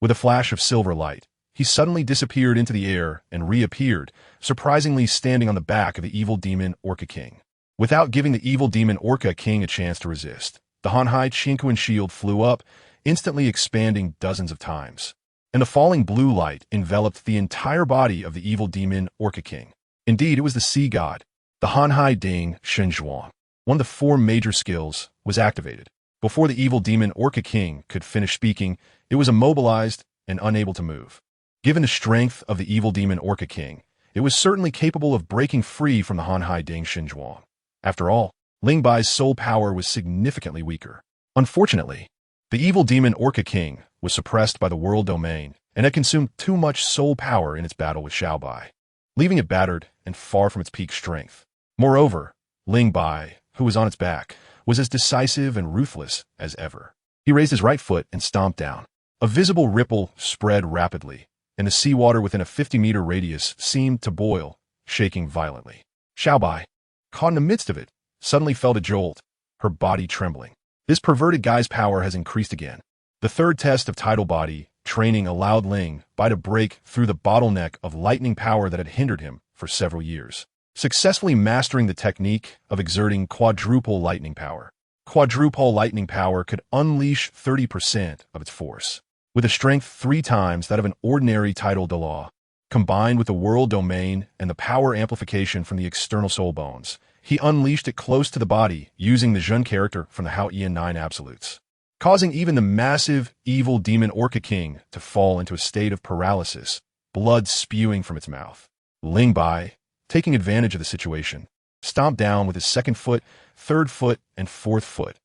With a flash of silver light, he suddenly disappeared into the air and reappeared, surprisingly standing on the back of the evil demon Orca King. Without giving the evil demon Orca King a chance to resist, the Hanhai Qinquan shield flew up, instantly expanding dozens of times, and the falling blue light enveloped the entire body of the evil demon Orca King. Indeed, it was the sea god. The Hanhai Ding Shenzhuang, one of the 4 major skills, was activated. Before the evil demon Orca King could finish speaking, it was immobilized and unable to move. Given the strength of the evil demon Orca King, it was certainly capable of breaking free from the Hanhai Ding Shenzhuang. After all, Ling Bai's soul power was significantly weaker. Unfortunately, the evil demon Orca King was suppressed by the world domain and had consumed too much soul power in its battle with Xiao Bai, leaving it battered and far from its peak strength. Moreover, Ling Bai, who was on its back, was as decisive and ruthless as ever. He raised his right foot and stomped down. A visible ripple spread rapidly, and the seawater within a 50-meter radius seemed to boil, shaking violently. Xiao Bai, caught in the midst of it, suddenly felt a jolt, her body trembling. This perverted guy's power has increased again. The 3rd test of tidal body training allowed Ling Bai to break through the bottleneck of lightning power that had hindered him for several years, successfully mastering the technique of exerting quadruple lightning power. Quadruple lightning power could unleash 30% of its force, with a strength 3 times that of an ordinary tidal law. Combined with the world domain and the power amplification from the external soul bones, he unleashed it close to the body using the Zhun character from the Hao Ian 9 absolutes, causing even the massive, evil demon Orca King to fall into a state of paralysis, blood spewing from its mouth. Ling Bai, taking advantage of the situation, stomped down with his 2nd foot, 3rd foot, and 4th foot,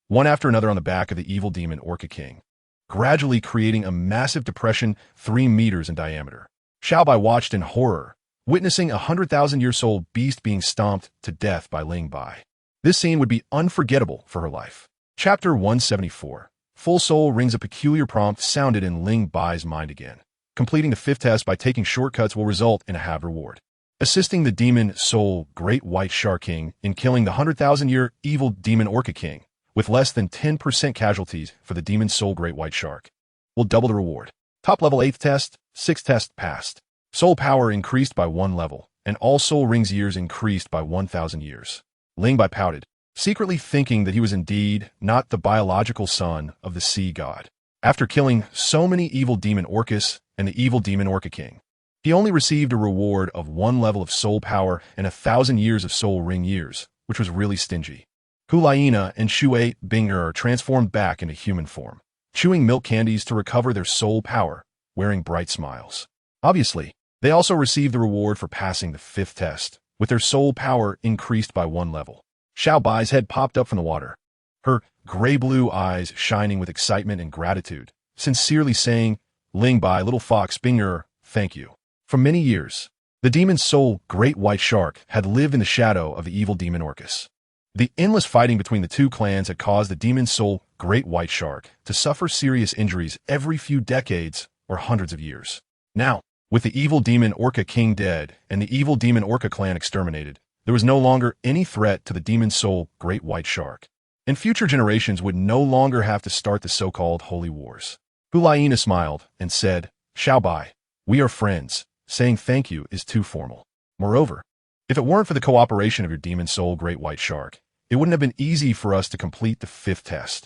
one after another on the back of the evil demon Orca King, gradually creating a massive depression 3 meters in diameter. Xiao Bai watched in horror, witnessing a 100,000-year-old beast being stomped to death by Ling Bai. This scene would be unforgettable for her life. Chapter 174. Full Soul rings. A peculiar prompt sounded in Ling Bai's mind again. Completing the 5th test by taking shortcuts will result in a halved reward. Assisting the demon soul Great White Shark King in killing the 100,000-year evil demon Orca King, with less than 10% casualties for the demon soul Great White Shark, will double the reward. Top level 8th test, 6th test passed. Soul power increased by 1 level, and all soul rings years increased by 1,000 years. Ling Bai pouted. secretly thinking that he was indeed not the biological son of the sea god. After killing so many evil demon Orcus and the evil demon Orca King, he only received a reward of 1 level of soul power and 1,000 years of soul ring years, which was really stingy. Hulaina and Shui Binger transformed back into human form, chewing milk candies to recover their soul power, wearing bright smiles. Obviously, they also received the reward for passing the 5th test, with their soul power increased by 1 level. Xiao Bai's head popped up from the water, her gray-blue eyes shining with excitement and gratitude, sincerely saying, "Ling Bai, little fox Binger, thank you." For many years, the demon soul Great White Shark had lived in the shadow of the evil demon Orcus. The endless fighting between the two clans had caused the demon soul Great White Shark to suffer serious injuries every few decades or hundreds of years. Now, with the evil demon Orca King dead and the evil demon Orca clan exterminated, there was no longer any threat to the demon soul Great White Shark, and future generations would no longer have to start the so-called holy wars. Hulaina smiled and said, "Xiao Bai, we are friends. Saying thank you is too formal. Moreover, if it weren't for the cooperation of your demon soul Great White Shark, it wouldn't have been easy for us to complete the 5th test."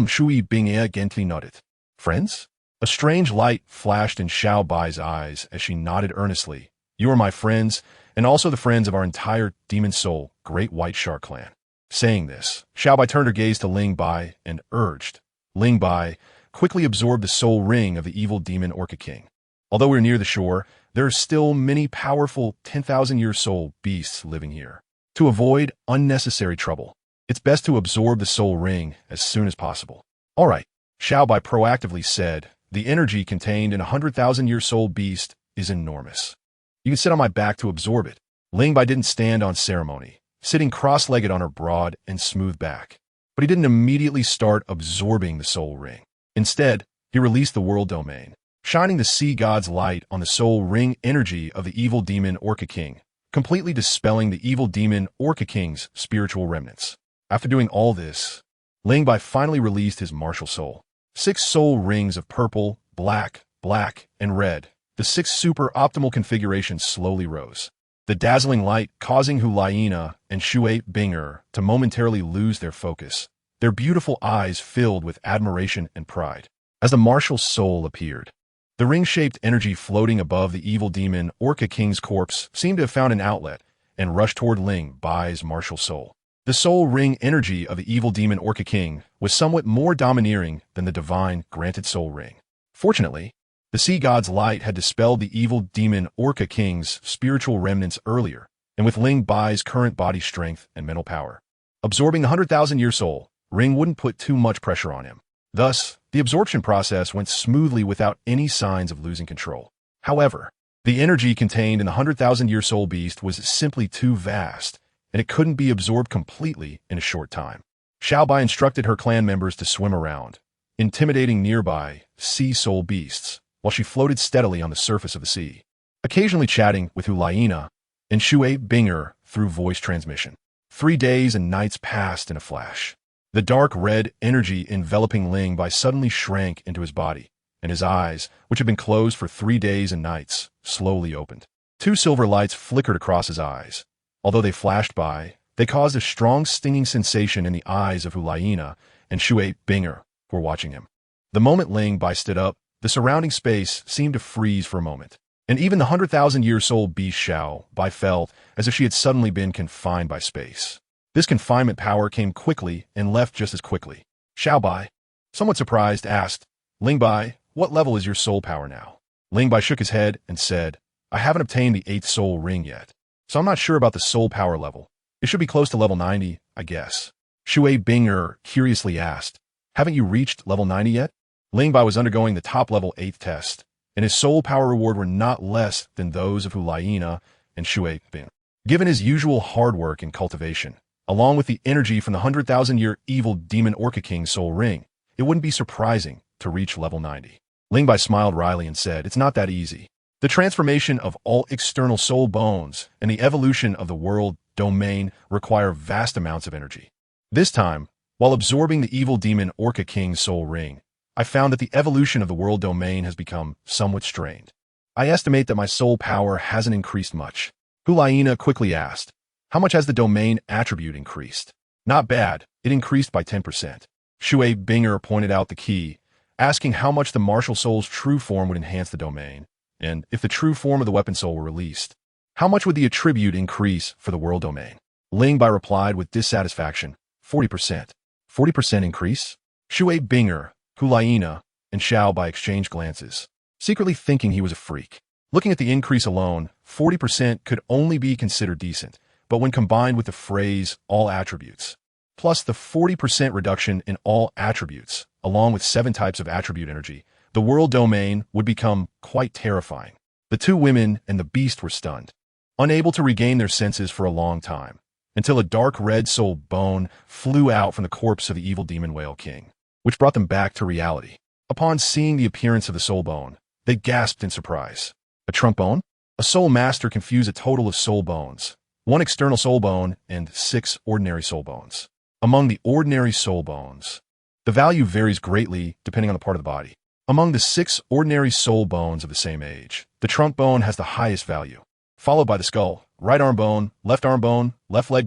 Shui Bingya gently nodded. "Friends?" A strange light flashed in Xiao Bai's eyes as she nodded earnestly. "You are my friends, and also the friends of our entire demon soul Great White Shark clan." Saying this, Xiao Bai turned her gaze to Ling Bai and urged, "Ling Bai, quickly absorb the soul ring of the evil demon Orca King. Although we're near the shore, there are still many powerful 10,000-year soul beasts living here. To avoid unnecessary trouble, it's best to absorb the soul ring as soon as possible." "All right," Xiao Bai proactively said, "the energy contained in a 100,000-year soul beast is enormous. You can sit on my back to absorb it." Ling Bai didn't stand on ceremony, sitting cross-legged on her broad and smooth back. But he didn't immediately start absorbing the soul ring. Instead, he released the world domain, shining the sea god's light on the soul ring energy of the evil demon Orca King, completely dispelling the evil demon Orca King's spiritual remnants. After doing all this, Ling Bai finally released his martial soul. 6 soul rings of purple, black, and red. The 6 super optimal configurations slowly rose, the dazzling light causing Hulaina and Shui Binger to momentarily lose their focus, their beautiful eyes filled with admiration and pride. As the martial soul appeared, the ring-shaped energy floating above the evil demon Orca King's corpse seemed to have found an outlet and rushed toward Ling Bai's martial soul. The soul ring energy of the evil demon Orca King was somewhat more domineering than the divine granted soul ring. Fortunately, the sea god's light had dispelled the evil demon Orca King's spiritual remnants earlier, and with Ling Bai's current body strength and mental power, absorbing the 100,000-year soul ring wouldn't put too much pressure on him. Thus, the absorption process went smoothly without any signs of losing control. However, the energy contained in the 100,000-year soul beast was simply too vast, and it couldn't be absorbed completely in a short time. Xiao Bai instructed her clan members to swim around, intimidating nearby sea soul beasts, while she floated steadily on the surface of the sea, occasionally chatting with Hulaina and Shui Binger through voice transmission. 3 days and nights passed in a flash. The dark red energy enveloping Ling Bai suddenly shrank into his body, and his eyes, which had been closed for 3 days and nights, slowly opened. 2 silver lights flickered across his eyes. Although they flashed by, they caused a strong stinging sensation in the eyes of Hulaina and Shui Binger, who were watching him. The moment Ling Bai stood up, the surrounding space seemed to freeze for a moment, and even the 100,000-year soul beast Xiao Bai felt as if she had suddenly been confined by space. This confinement power came quickly and left just as quickly. Xiao Bai, somewhat surprised, asked, "Ling Bai, what level is your soul power now?" Ling Bai shook his head and said, "I haven't obtained the 8th soul ring yet, so I'm not sure about the soul power level. It should be close to level 90, I guess." Shui Binger curiously asked, "Haven't you reached level 90 yet?" Ling Bai was undergoing the top-level 8th test, and his soul power reward were not less than those of Hulaina and Shui Binger. Given his usual hard work and cultivation, along with the energy from the 100,000-year evil demon Orca King soul ring, it wouldn't be surprising to reach level 90. Ling Bai smiled wryly and said, "It's not that easy. The transformation of all external soul bones and the evolution of the world domain require vast amounts of energy. This time, while absorbing the evil demon Orca King's soul ring, I found that the evolution of the world domain has become somewhat strained. I estimate that my soul power hasn't increased much." Hulaina quickly asked, "How much has the domain attribute increased?" Not bad. It increased by 10%. Shui Binger pointed out the key, asking how much the martial soul's true form would enhance the domain, and if the true form of the weapon soul were released, how much would the attribute increase for the world domain? Ling Bai replied with dissatisfaction, 40%. 40% increase? Shui Binger, Hulaina, and Xiao Bai exchanged glances, secretly thinking he was a freak. Looking at the increase alone, 40% could only be considered decent, but when combined with the phrase all attributes, plus the 40% reduction in all attributes, along with 7 types of attribute energy, the world domain would become quite terrifying. The two women and the beast were stunned, unable to regain their senses for a long time, until a dark red soul bone flew out from the corpse of the evil demon whale king, which brought them back to reality. Upon seeing the appearance of the soul bone, they gasped in surprise. A trunk bone? A soul master can fuse a total of soul bones, 1 external soul bone and 6 ordinary soul bones. Among the ordinary soul bones, the value varies greatly depending on the part of the body. Among the 6 ordinary soul bones of the same age, the trunk bone has the highest value, followed by the skull, right arm bone, left leg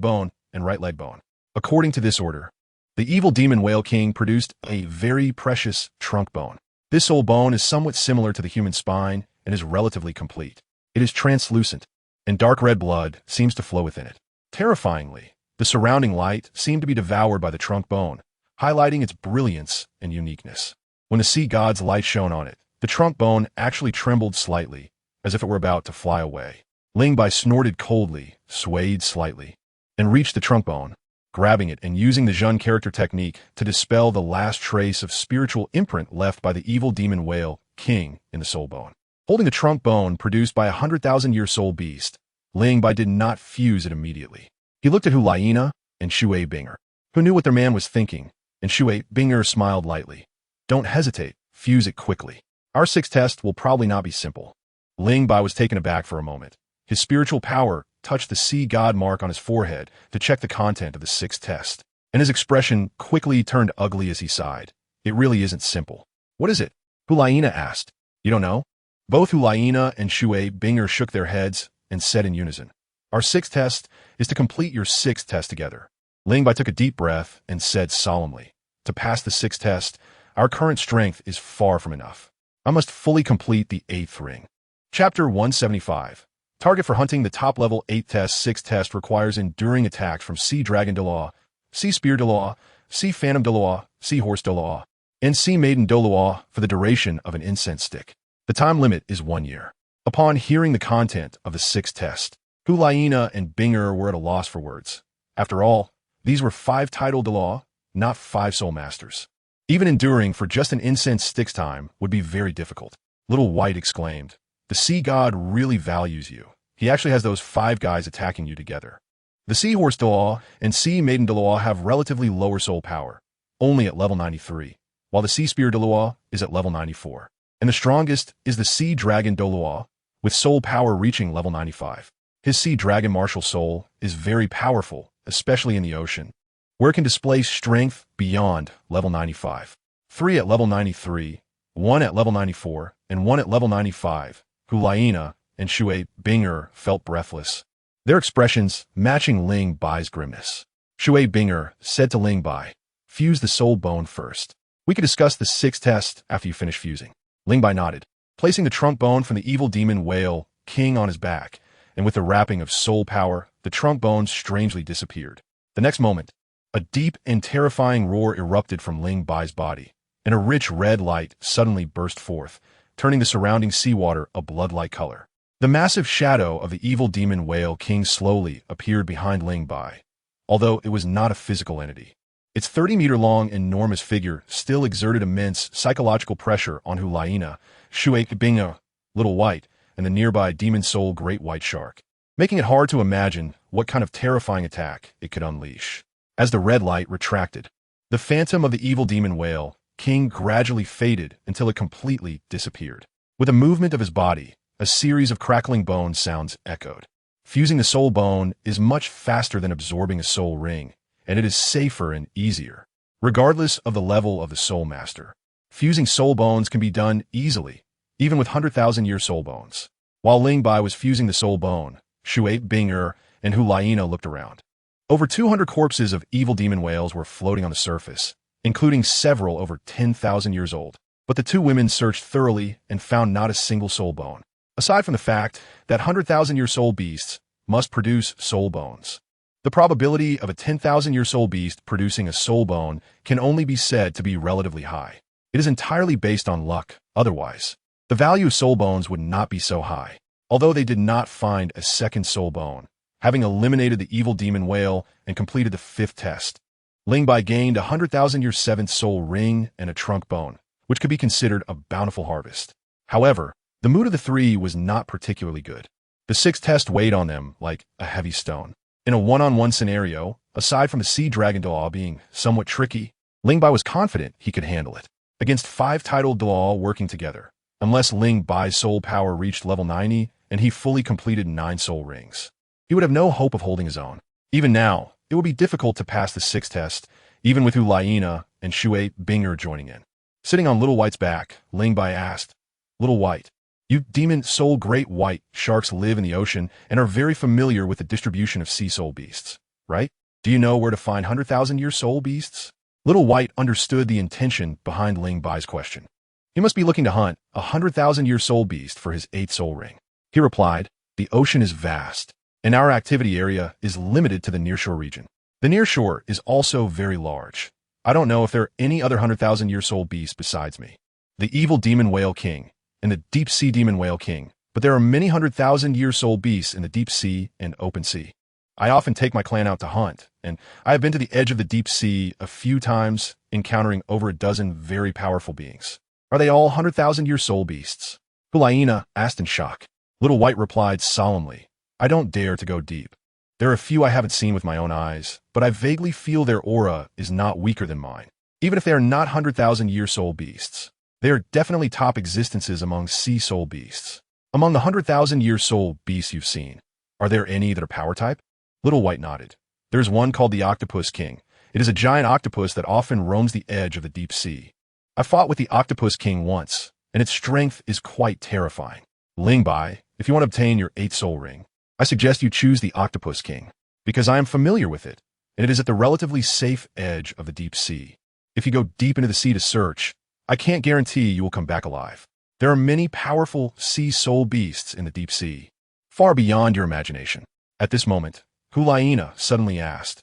bone, and right leg bone. According to this order, the evil demon whale king produced a very precious trunk bone. This soul bone is somewhat similar to the human spine and is relatively complete. It is translucent, and dark red blood seems to flow within it. Terrifyingly, the surrounding light seemed to be devoured by the trunk bone, highlighting its brilliance and uniqueness. When the sea god's light shone on it, the trunk bone actually trembled slightly, as if it were about to fly away. Ling Bai snorted coldly, swayed slightly, and reached the trunk bone, grabbing it and using the Zhun character technique to dispel the last trace of spiritual imprint left by the evil demon whale king in the soul bone. Holding the trunk bone produced by a 100,000-year soul beast, Ling Bai did not fuse it immediately. He looked at Hulaina and Shui Binger, who knew what their man was thinking, and Shui Binger smiled lightly. Don't hesitate, fuse it quickly. Our 6th test will probably not be simple. Ling Bai was taken aback for a moment. His spiritual power touched the sea god mark on his forehead to check the content of the 6th test, and his expression quickly turned ugly as he sighed. It really isn't simple. What is it? Hulaina asked. You don't know? Both Hulaina and Shui Binger shook their heads and said in unison, Our 6th test is to complete your 6th test together. Ling Bai took a deep breath and said solemnly, To pass the 6th test, our current strength is far from enough. I must fully complete the 8th ring. Chapter 175. Target for hunting the top-level 8th test. 6th test requires enduring attacks from Sea Dragon Doloa, Sea Spear Doloa, Sea Phantom Doloa, Sea Horse Doloa, and Sea Maiden Doloa for the duration of an incense stick. The time limit is 1 year. Upon hearing the content of the 6th test, Hulaina and Binger were at a loss for words. After all, these were 5 title Doloa, not 5 soul masters. Even enduring for just an incense stick's time would be very difficult. Little White exclaimed, The sea god really values you. He actually has those 5 guys attacking you together. The Seahorse Doloa and Sea Maiden Doloa have relatively lower soul power, only at level 93, while the Sea Spear Doloa is at level 94. And the strongest is the Sea Dragon Doloa, with soul power reaching level 95. His Sea Dragon martial soul is very powerful, especially in the ocean, where it can display strength beyond level 95. 3 at level 93, 1 at level 94, and 1 at level 95. Hulaina and Shui Binger felt breathless, their expressions matching Ling Bai's grimness. Shui Binger said to Ling Bai, Fuse the soul bone first. We could discuss the 6th test after you finish fusing. Ling Bai nodded, placing the trunk bone from the evil demon whale king on his back, and with the wrapping of soul power, the trunk bone strangely disappeared. The next moment, a deep and terrifying roar erupted from Ling Bai's body, and a rich red light suddenly burst forth, turning the surrounding seawater a blood-like color. The massive shadow of the evil demon whale king slowly appeared behind Ling Bai, although it was not a physical entity. Its 30-meter-long enormous figure still exerted immense psychological pressure on Hulaina, Shui Binger, Little White, and the nearby demon soul great white shark, making it hard to imagine what kind of terrifying attack it could unleash. As the red light retracted, the phantom of the evil demon whale king gradually faded until it completely disappeared. With a movement of his body, a series of crackling bone sounds echoed. Fusing the soul bone is much faster than absorbing a soul ring, and it is safer and easier, regardless of the level of the soul master. Fusing soul bones can be done easily, even with 100,000-year soul bones. While Ling Bai was fusing the soul bone, Shui Binger and Hulaina looked around. Over 200 corpses of evil demon whales were floating on the surface, including several over 10,000 years old. But the two women searched thoroughly and found not a single soul bone, aside from the fact that 100,000-year soul beasts must produce soul bones. The probability of a 10,000-year soul beast producing a soul bone can only be said to be relatively high. It is entirely based on luck. Otherwise, the value of soul bones would not be so high. Although they did not find a second soul bone, having eliminated the evil demon whale and completed the 5th test, Ling Bai gained a 100,000-year 7th soul ring and a trunk bone, which could be considered a bountiful harvest. However, the mood of the three was not particularly good. The 6th test weighed on them like a heavy stone. In a one-on-one scenario, aside from the sea dragon Dalaw being somewhat tricky, Ling Bai was confident he could handle it. Against 5 titled Dalaw working together, unless Ling Bai's soul power reached level 90 and he fully completed 9 soul rings, he would have no hope of holding his own. Even now, it would be difficult to pass the 6th test, even with Hulaina and Shui Binger joining in. Sitting on Little White's back, Ling Bai asked, "Little White, you demon soul great white sharks live in the ocean and are very familiar with the distribution of sea soul beasts, right? Do you know where to find 100,000-year soul beasts?" Little White understood the intention behind Ling Bai's question. He must be looking to hunt a 100,000-year soul beast for his 8th soul ring. He replied, "The ocean is vast, and our activity area is limited to the nearshore region. The nearshore is also very large. I don't know if there are any other 100,000-year soul beasts besides me, the evil demon whale king, and the deep sea demon whale king, but there are many 100,000-year soul beasts in the deep sea and open sea. I often take my clan out to hunt, and I have been to the edge of the deep sea a few times, encountering over a dozen very powerful beings. Are they all 100,000-year soul beasts?" Hulaina asked in shock. Little White replied solemnly, "I don't dare to go deep. There are a few I haven't seen with my own eyes, but I vaguely feel their aura is not weaker than mine. Even if they are not 100,000-year soul beasts, they are definitely top existences among sea soul beasts. Among the 100,000-year soul beasts you've seen, are there any that are power type?" Little White nodded. "There is one called the Octopus King. It is a giant octopus that often roams the edge of the deep sea. I fought with the Octopus King once, and its strength is quite terrifying. Ling Bai, if you want to obtain your 8th soul ring, I suggest you choose the Octopus King, because I am familiar with it, and it is at the relatively safe edge of the deep sea. If you go deep into the sea to search, I can't guarantee you will come back alive. There are many powerful sea soul beasts in the deep sea, far beyond your imagination." At this moment, Hulaina suddenly asked,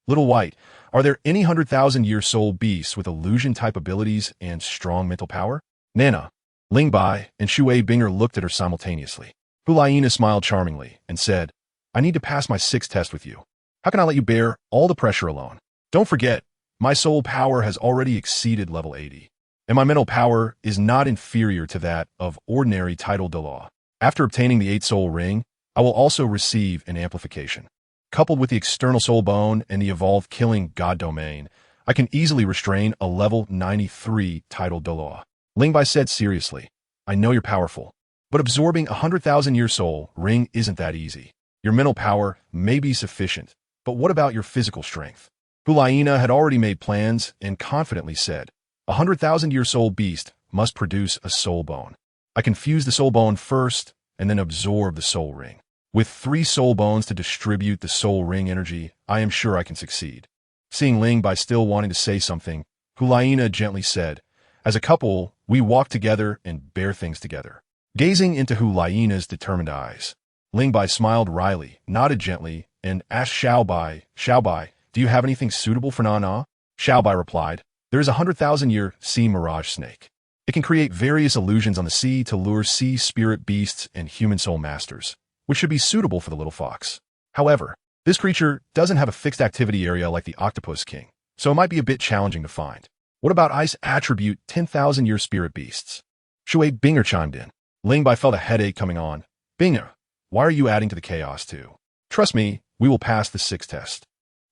"Little White, are there any 100,000-year soul beasts with illusion-type abilities and strong mental power?" Nana, Ling Bai, and Shui Binger looked at her simultaneously. Hulaina smiled charmingly and said, "I need to pass my 6th test with you. How can I let you bear all the pressure alone? Don't forget, my soul power has already exceeded level 80, and my mental power is not inferior to that of ordinary titled Dalaw. After obtaining the 8th soul ring, I will also receive an amplification. Coupled with the external soul bone and the evolved killing god domain, I can easily restrain a level 93 titled Dalaw." Ling Bai said seriously, "I know you're powerful, but absorbing a 100,000-year soul ring isn't that easy. Your mental power may be sufficient, but what about your physical strength?" Hulaina had already made plans and confidently said, "A 100,000-year soul beast must produce a soul bone. I can fuse the soul bone first and then absorb the soul ring. With 3 soul bones to distribute the soul ring energy, I am sure I can succeed." Seeing Ling Bai still wanting to say something, Hulaina gently said, "As a couple, we walk together and bear things together." Gazing into Hulaina's determined eyes, Ling Bai smiled wryly, nodded gently, and asked Xiao Bai, "Do you have anything suitable for Na?" Xiao Bai replied, "There is a 100,000-year sea mirage snake. It can create various illusions on the sea to lure sea spirit beasts and human soul masters, which should be suitable for the little fox. However, this creature doesn't have a fixed activity area like the Octopus King, so it might be a bit challenging to find. What about ice attribute 10,000-year spirit beasts?" Shui Binger chimed in. Ling Bai felt a headache coming on. "Binger, why are you adding to the chaos too? Trust me, we will pass the 6th test.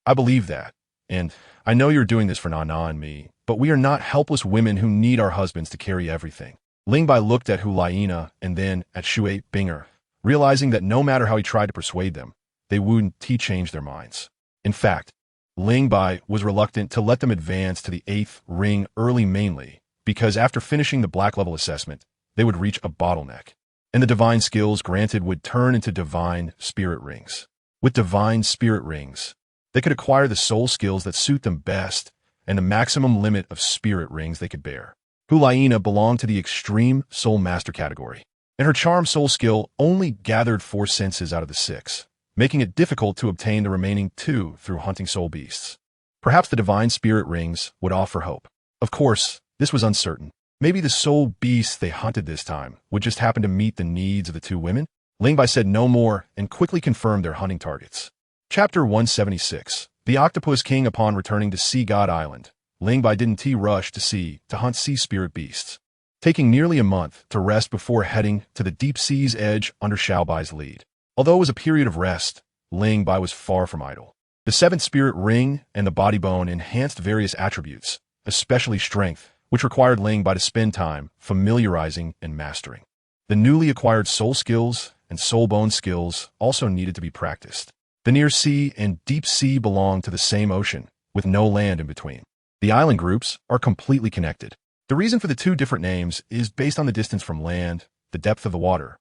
I believe that, and I know you're doing this for Nana and me, but we are not helpless women who need our husbands to carry everything." Ling Bai looked at Hulaina and then at Shui Binger, realizing that no matter how he tried to persuade them, they wouldn't change their minds. In fact, Ling Bai was reluctant to let them advance to the 8th ring early, mainly because after finishing the black level assessment, they would reach a bottleneck, and the divine skills granted would turn into divine spirit rings. With divine spirit rings, They could acquire the soul skills that suit them best and the maximum limit of spirit rings they could bear. Hulaina belonged to the extreme soul master category, and her charm soul skill only gathered 4 senses out of the 6, making it difficult to obtain the remaining 2 through hunting soul beasts. Perhaps the divine spirit rings would offer hope. Of course, this was uncertain. Maybe the soul beasts they hunted this time would just happen to meet the needs of the 2 women? Lingbai said no more and quickly confirmed their hunting targets. Chapter 176. The Octopus King. Upon returning to Sea God Island, Lingbai didn't rush to sea to hunt sea spirit beasts, taking nearly a month to rest before heading to the deep sea's edge under Xiaobai's lead. Although it was a period of rest, Lingbai was far from idle. The 7th spirit ring and the body bone enhanced various attributes, especially strength, which required Lingbai to spend time familiarizing and mastering. The newly acquired soul skills and soul bone skills also needed to be practiced. The near sea and deep sea belong to the same ocean, with no land in between. The island groups are completely connected. The reason for the 2 different names is based on the distance from land, the depth of the water,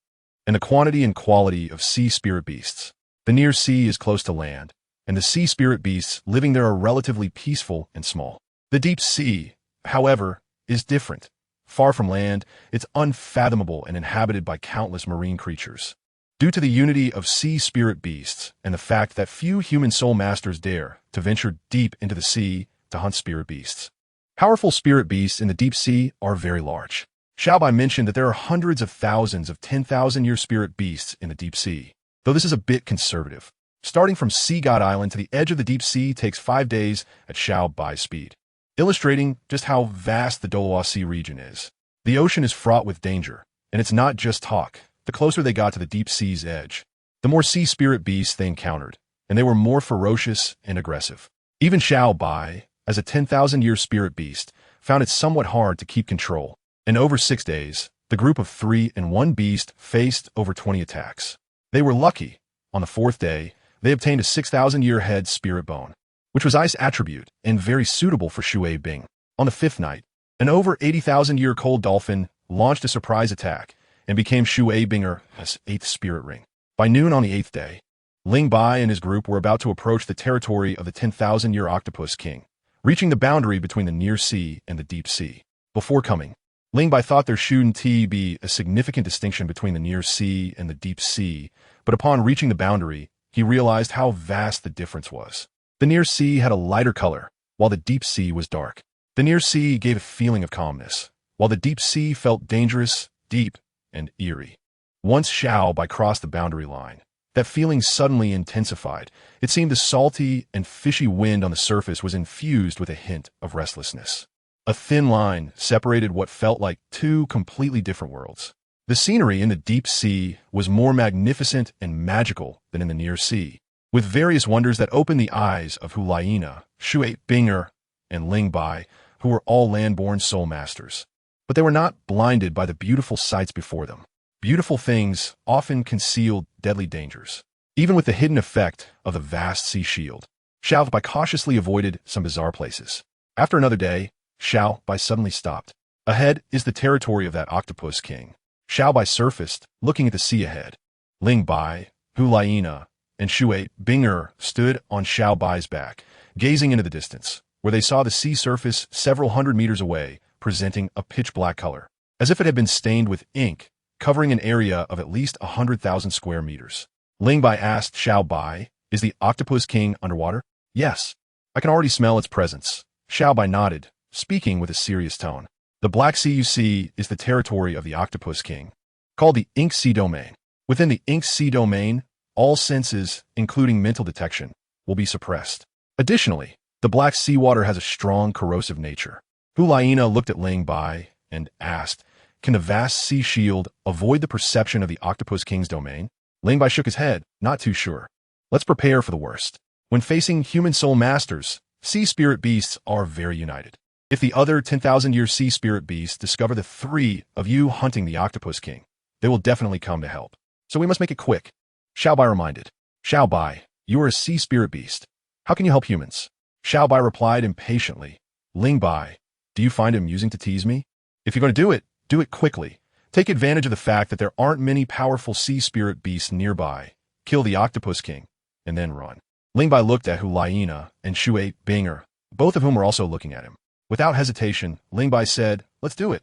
and the quantity and quality of sea spirit beasts. The near sea is close to land, and the sea spirit beasts living there are relatively peaceful and small. The deep sea, however, is different. Far from land, it's unfathomable and inhabited by countless marine creatures. Due to the unity of sea spirit beasts and the fact that few human soul masters dare to venture deep into the sea to hunt spirit beasts. Powerful spirit beasts in the deep sea are very large. Xiaobai mentioned that there are hundreds of thousands of 10,000-year spirit beasts in the deep sea, though this is a bit conservative. Starting from Sea God Island to the edge of the deep sea takes 5 days at Xiaobai's speed, illustrating just how vast the Doluo Sea region is. The ocean is fraught with danger, and it's not just talk. The closer they got to the deep sea's edge, the more sea spirit beasts they encountered, and they were more ferocious and aggressive. Even Xiaobai, as a 10,000-year spirit beast, found it somewhat hard to keep control, and over 6 days, the group of 3 and 1 beast faced over 20 attacks. They were lucky. On the 4th day, they obtained a 6,000-year head spirit bone, which was ice attribute and very suitable for Shui Bing. On the 5th night, an over 80,000-year cold dolphin launched a surprise attack and became Shui Binger's 8th spirit ring. By noon on the 8th day, Lingbai and his group were about to approach the territory of the 10,000-year Octopus King, reaching the boundary between the near sea and the deep sea. Before coming, Lingbai thought there shouldn't be a significant distinction between the near sea and the deep sea, but upon reaching the boundary, he realized how vast the difference was. The near sea had a lighter color, while the deep sea was dark. The near sea gave a feeling of calmness, while the deep sea felt dangerous, deep, and eerie. Once Xiaobai crossed the boundary line, that feeling suddenly intensified. It seemed the salty and fishy wind on the surface was infused with a hint of restlessness. A thin line separated what felt like 2 completely different worlds. The scenery in the deep sea was more magnificent and magical than in the near sea, with various wonders that opened the eyes of Hulaina, Shui Binger, and Lingbai, who were all land-born soul masters. But they were not blinded by the beautiful sights before them. Beautiful things often concealed deadly dangers, even with the hidden effect of the vast sea shield. Xiaobai cautiously avoided some bizarre places. After another day, Xiaobai suddenly stopped. Ahead is the territory of that Octopus King. Xiaobai surfaced, looking at the sea ahead. Lingbai, Hulaina, and Shui Binger stood on Xiaobai's back, gazing into the distance, where they saw the sea surface several hundred meters away, presenting a pitch-black color, as if it had been stained with ink, covering an area of at least 100,000 square meters. Lingbai asked Xiaobai, "Is the Octopus King underwater?" "Yes. I can already smell its presence." Xiaobai nodded, speaking with a serious tone. "The Black Sea you see is the territory of the Octopus King, called the Ink Sea Domain. Within the Ink Sea Domain, all senses, including mental detection, will be suppressed. Additionally, the black seawater has a strong corrosive nature." Hulaina looked at Lingbai and asked, "Can the vast sea shield avoid the perception of the Octopus King's domain?" Lingbai shook his head, not too sure. "Let's prepare for the worst. When facing human soul masters, sea spirit beasts are very united. If the other 10,000-year sea spirit beasts discover the 3 of you hunting the Octopus King, they will definitely come to help. So we must make it quick." Xiaobai reminded. "Xiaobai, you are a sea spirit beast. How can you help humans?" Xiaobai replied impatiently. "Lingbai, do you find it amusing to tease me? If you're going to do it quickly. Take advantage of the fact that there aren't many powerful sea spirit beasts nearby. Kill the Octopus King, and then run." Ling Bai looked at Hu Liena and Shui Binger, both of whom were also looking at him. Without hesitation, Ling Bai said, "Let's do it."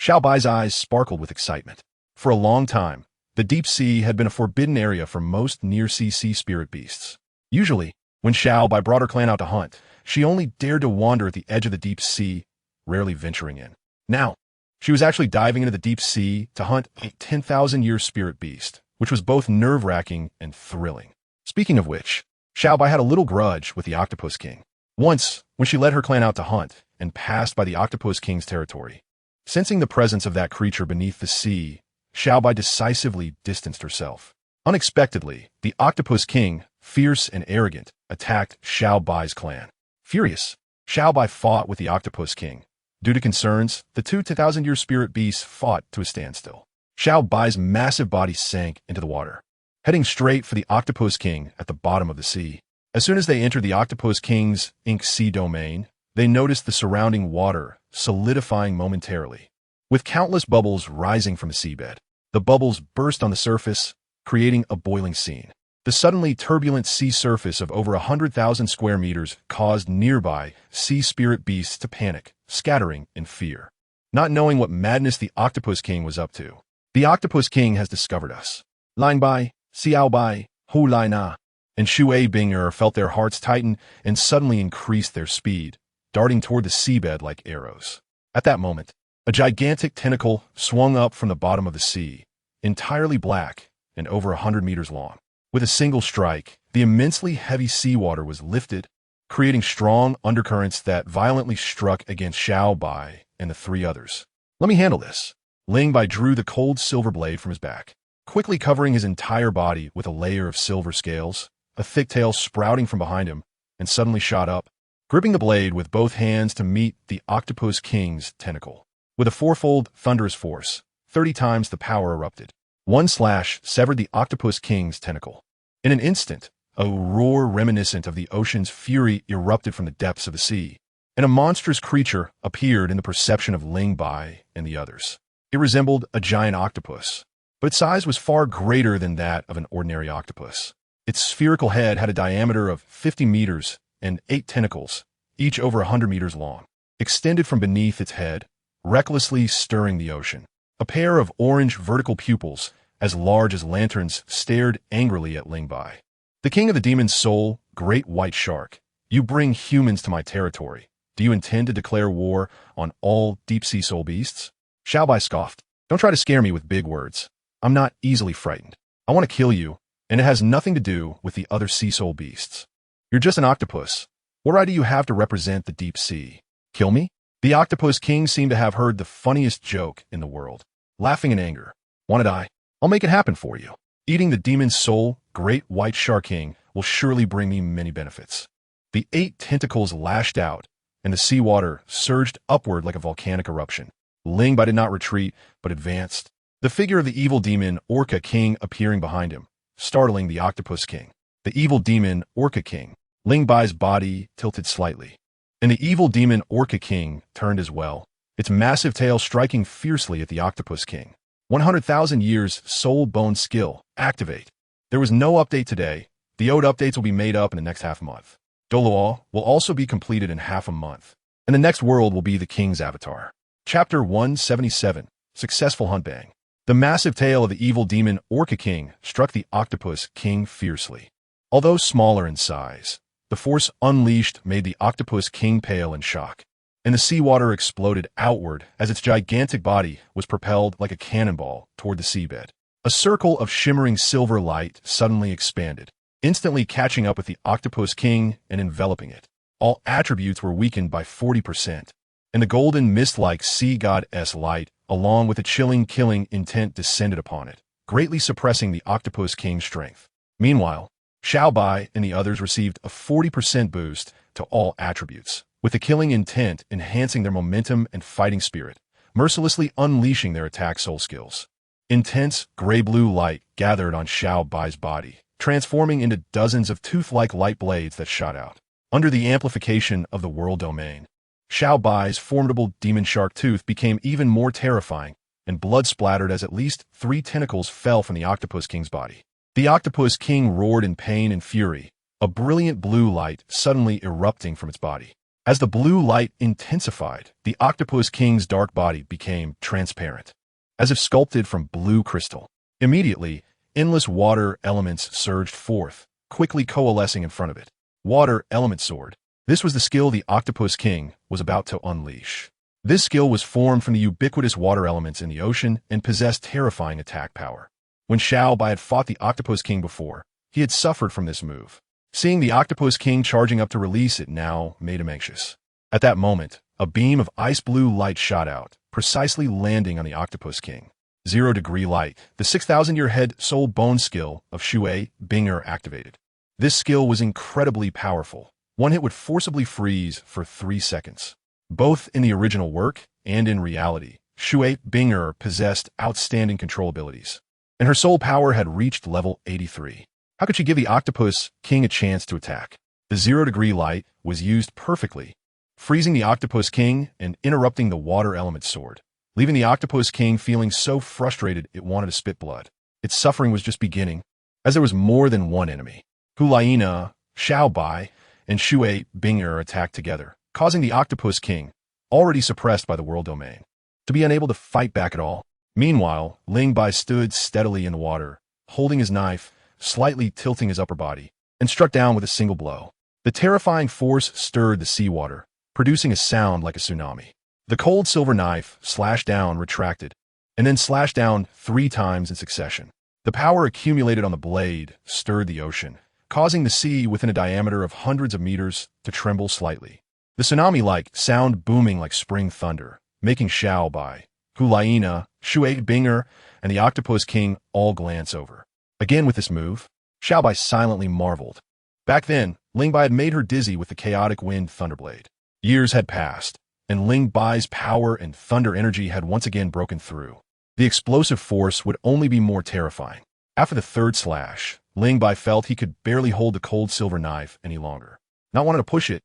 Xiao Bai's eyes sparkled with excitement. For a long time, the deep sea had been a forbidden area for most near-sea sea spirit beasts. Usually, when Xiao Bai brought her clan out to hunt, she only dared to wander at the edge of the deep sea, rarely venturing in. Now, she was actually diving into the deep sea to hunt a 10,000-year spirit beast, which was both nerve-wracking and thrilling. Speaking of which, Xiao Bai had a little grudge with the Octopus King. Once, when she led her clan out to hunt and passed by the Octopus King's territory, sensing the presence of that creature beneath the sea, Xiao Bai decisively distanced herself. Unexpectedly, the Octopus King, fierce and arrogant, attacked Xiao Bai's clan. Furious, Xiao Bai fought with the Octopus King. Due to concerns, the two 10,000-year spirit beasts fought to a standstill. Xiao Bai's massive body sank into the water, heading straight for the Octopus King at the bottom of the sea. As soon as they entered the Octopus King's Ink Sea domain, they noticed the surrounding water solidifying momentarily. With countless bubbles rising from the seabed, the bubbles burst on the surface, creating a boiling scene. The suddenly turbulent sea surface of over 100,000 square meters caused nearby sea spirit beasts to panic, scattering in fear. Not knowing what madness the Octopus King was up to, "The Octopus King has discovered us." Line Bai, Xiao Bai, Hu Laina, and Shui Binger felt their hearts tighten and suddenly increased their speed, darting toward the seabed like arrows. At that moment, a gigantic tentacle swung up from the bottom of the sea, entirely black and over 100 meters long. With a single strike, the immensely heavy seawater was lifted, creating strong undercurrents that violently struck against Xiao Bai and the three others. "Let me handle this." Ling Bai drew the cold silver blade from his back, quickly covering his entire body with a layer of silver scales, a thick tail sprouting from behind him, and suddenly shot up, gripping the blade with both hands to meet the Octopus King's tentacle. With a fourfold thunderous force, 30 times the power erupted. One slash severed the Octopus King's tentacle. In an instant, a roar reminiscent of the ocean's fury erupted from the depths of the sea, and a monstrous creature appeared in the perception of Ling Bai and the others. It resembled a giant octopus, but its size was far greater than that of an ordinary octopus. Its spherical head had a diameter of 50 meters and 8 tentacles, each over 100 meters long, extended from beneath its head, recklessly stirring the ocean. A pair of orange vertical pupils, as large as lanterns, stared angrily at Ling Bai. "The king of the demon's soul, great white shark, you bring humans to my territory. Do you intend to declare war on all deep-sea soul beasts?" Xiao Bai scoffed. "Don't try to scare me with big words. I'm not easily frightened. I want to kill you, and it has nothing to do with the other sea soul beasts. You're just an octopus. What right do you have to represent the deep sea? Kill me?" The Octopus King seemed to have heard the funniest joke in the world, laughing in anger. "Want to die? I'll make it happen for you. Eating the demon's soul, great white shark king, will surely bring me many benefits." The 8 tentacles lashed out, and the seawater surged upward like a volcanic eruption. Ling Bai did not retreat, but advanced, the figure of the evil demon Orca King appearing behind him, startling the Octopus King. The evil demon Orca King. Ling Bai's body tilted slightly, and the evil demon Orca King turned as well, its massive tail striking fiercely at the Octopus King. 100,000 years soul bone skill. Activate. There was no update today. The ode updates will be made up in the next half month. Doluo will also be completed in half a month, and the next world will be the King's Avatar. Chapter 177, Successful Hunt Bang. The massive tail of the evil demon Orca King struck the Octopus King fiercely. Although smaller in size, the force unleashed made the Octopus King pale in shock, and the seawater exploded outward as its gigantic body was propelled like a cannonball toward the seabed. A circle of shimmering silver light suddenly expanded, instantly catching up with the Octopus King and enveloping it. All attributes were weakened by 40%, and the golden mist-like sea god-s light, along with a chilling killing intent, descended upon it, greatly suppressing the Octopus King's strength. Meanwhile, Xiao Bai and the others received a 40% boost to all attributes, with the killing intent enhancing their momentum and fighting spirit, mercilessly unleashing their attack soul skills. Intense gray-blue light gathered on Xiao Bai's body, transforming into dozens of tooth-like light blades that shot out. Under the amplification of the world domain, Xiao Bai's formidable demon shark tooth became even more terrifying, and blood splattered as at least 3 tentacles fell from the Octopus King's body. The Octopus King roared in pain and fury, a brilliant blue light suddenly erupting from its body. As the blue light intensified, the Octopus King's dark body became transparent, as if sculpted from blue crystal. Immediately, endless water elements surged forth, quickly coalescing in front of it. Water Element Sword. This was the skill the Octopus King was about to unleash. This skill was formed from the ubiquitous water elements in the ocean and possessed terrifying attack power. When Xiao Bai had fought the Octopus King before, he had suffered from this move. Seeing the Octopus King charging up to release it now made him anxious. At that moment, a beam of ice blue light shot out, precisely landing on the Octopus King. 0-degree light, the 6,000-year head soul bone skill of Shui Binger activated. This skill was incredibly powerful. One hit would forcibly freeze for 3 seconds. Both in the original work and in reality, Shui Binger possessed outstanding control abilities, and her soul power had reached level 83. How could she give the Octopus King a chance to attack? The 0-degree light was used perfectly, freezing the Octopus King and interrupting the water element sword, leaving the Octopus King feeling so frustrated it wanted to spit blood. Its suffering was just beginning, as there was more than one enemy. Hulaina, Xiao Bai, and Shui Binger attacked together, causing the Octopus King, already suppressed by the world domain, to be unable to fight back at all. Meanwhile, Ling Bai stood steadily in the water, holding his knife, slightly tilting his upper body, and struck down with a single blow. The terrifying force stirred the seawater, producing a sound like a tsunami. The cold silver knife slashed down, retracted, and then slashed down 3 times in succession. The power accumulated on the blade stirred the ocean, causing the sea within a diameter of hundreds of meters to tremble slightly. The tsunami-like sound booming like spring thunder, making Xiao Bai, Hulaina, Shui Binger, and the Octopus King all glance over. Again with this move, Xiao Bai silently marveled. Back then, Ling Bai had made her dizzy with the chaotic wind thunderblade. Years had passed, and Ling Bai's power and thunder energy had once again broken through. The explosive force would only be more terrifying. After the 3rd slash, Ling Bai felt he could barely hold the cold silver knife any longer. Not wanting to push it,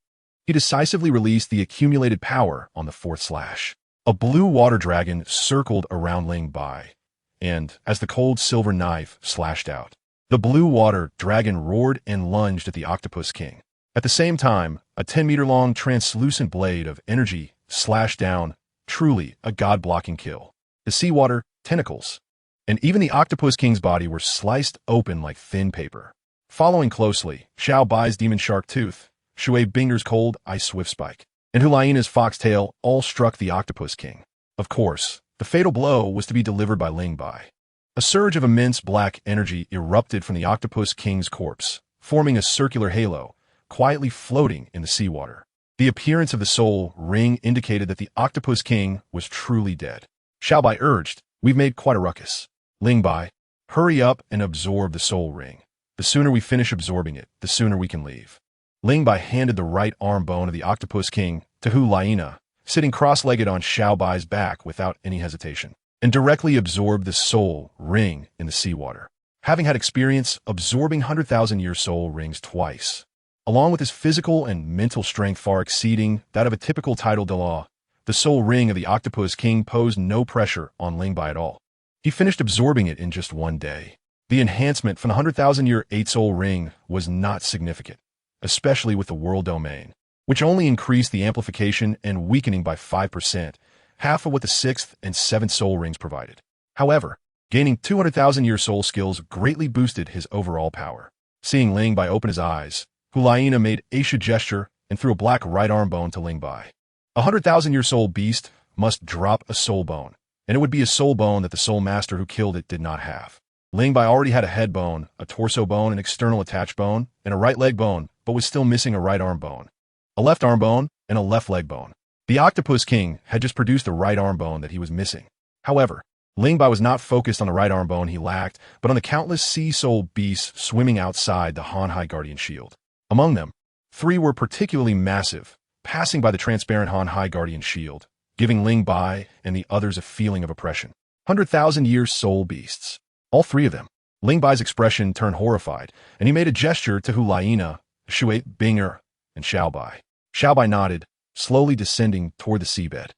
he decisively released the accumulated power on the 4th slash. A blue water dragon circled around Ling Bai, and as the cold silver knife slashed out, the blue water dragon roared and lunged at the Octopus King. At the same time, a 10-meter-long translucent blade of energy slashed down, truly a god-blocking kill. The seawater, tentacles, and even the Octopus King's body were sliced open like thin paper. Following closely, Xiao Bai's demon shark tooth, Shui Binger's cold ice swift spike, and Hulaina's foxtail all struck the Octopus King. Of course, the fatal blow was to be delivered by Ling Bai. A surge of immense black energy erupted from the Octopus King's corpse, forming a circular halo, quietly floating in the seawater. The appearance of the soul ring indicated that the Octopus King was truly dead. Xiao Bai urged, "We've made quite a ruckus. Ling Bai, hurry up and absorb the soul ring. The sooner we finish absorbing it, the sooner we can leave." Ling Bai handed the right arm bone of the Octopus King to Hulaina, sitting cross-legged on Xiao Bai's back without any hesitation, and directly absorbed the soul ring in the seawater. Having had experience absorbing 100,000-year soul rings twice, along with his physical and mental strength far exceeding that of a typical title de law, the soul ring of the Octopus King posed no pressure on Ling Bai at all. He finished absorbing it in just 1 day. The enhancement from the 100,000-year 8-soul ring was not significant, especially with the world domain, which only increased the amplification and weakening by 5%, half of what the 6th and 7th soul rings provided. However, gaining 200,000-year soul skills greatly boosted his overall power. Seeing Ling Bai open his eyes, Hulaina made a gesture and threw a black right arm bone to Ling Bai. A 100,000-year soul beast must drop a soul bone, and it would be a soul bone that the soul master who killed it did not have. Ling Bai already had a head bone, a torso bone, an external attached bone, and a right leg bone, but was still missing a right arm bone, a left arm bone, and a left leg bone. The Octopus King had just produced the right arm bone that he was missing. However, Ling Bai was not focused on the right arm bone he lacked, but on the countless sea soul beasts swimming outside the Han Hai Guardian Shield. Among them, 3 were particularly massive, passing by the transparent Han Hai Guardian Shield, giving Ling Bai and the others a feeling of oppression. 100,000-year soul beasts. All 3 of them. Ling Bai's expression turned horrified, and he made a gesture to Hulaina, Shui Binger, and Xiao Bai. Xiao Bai nodded, slowly descending toward the seabed.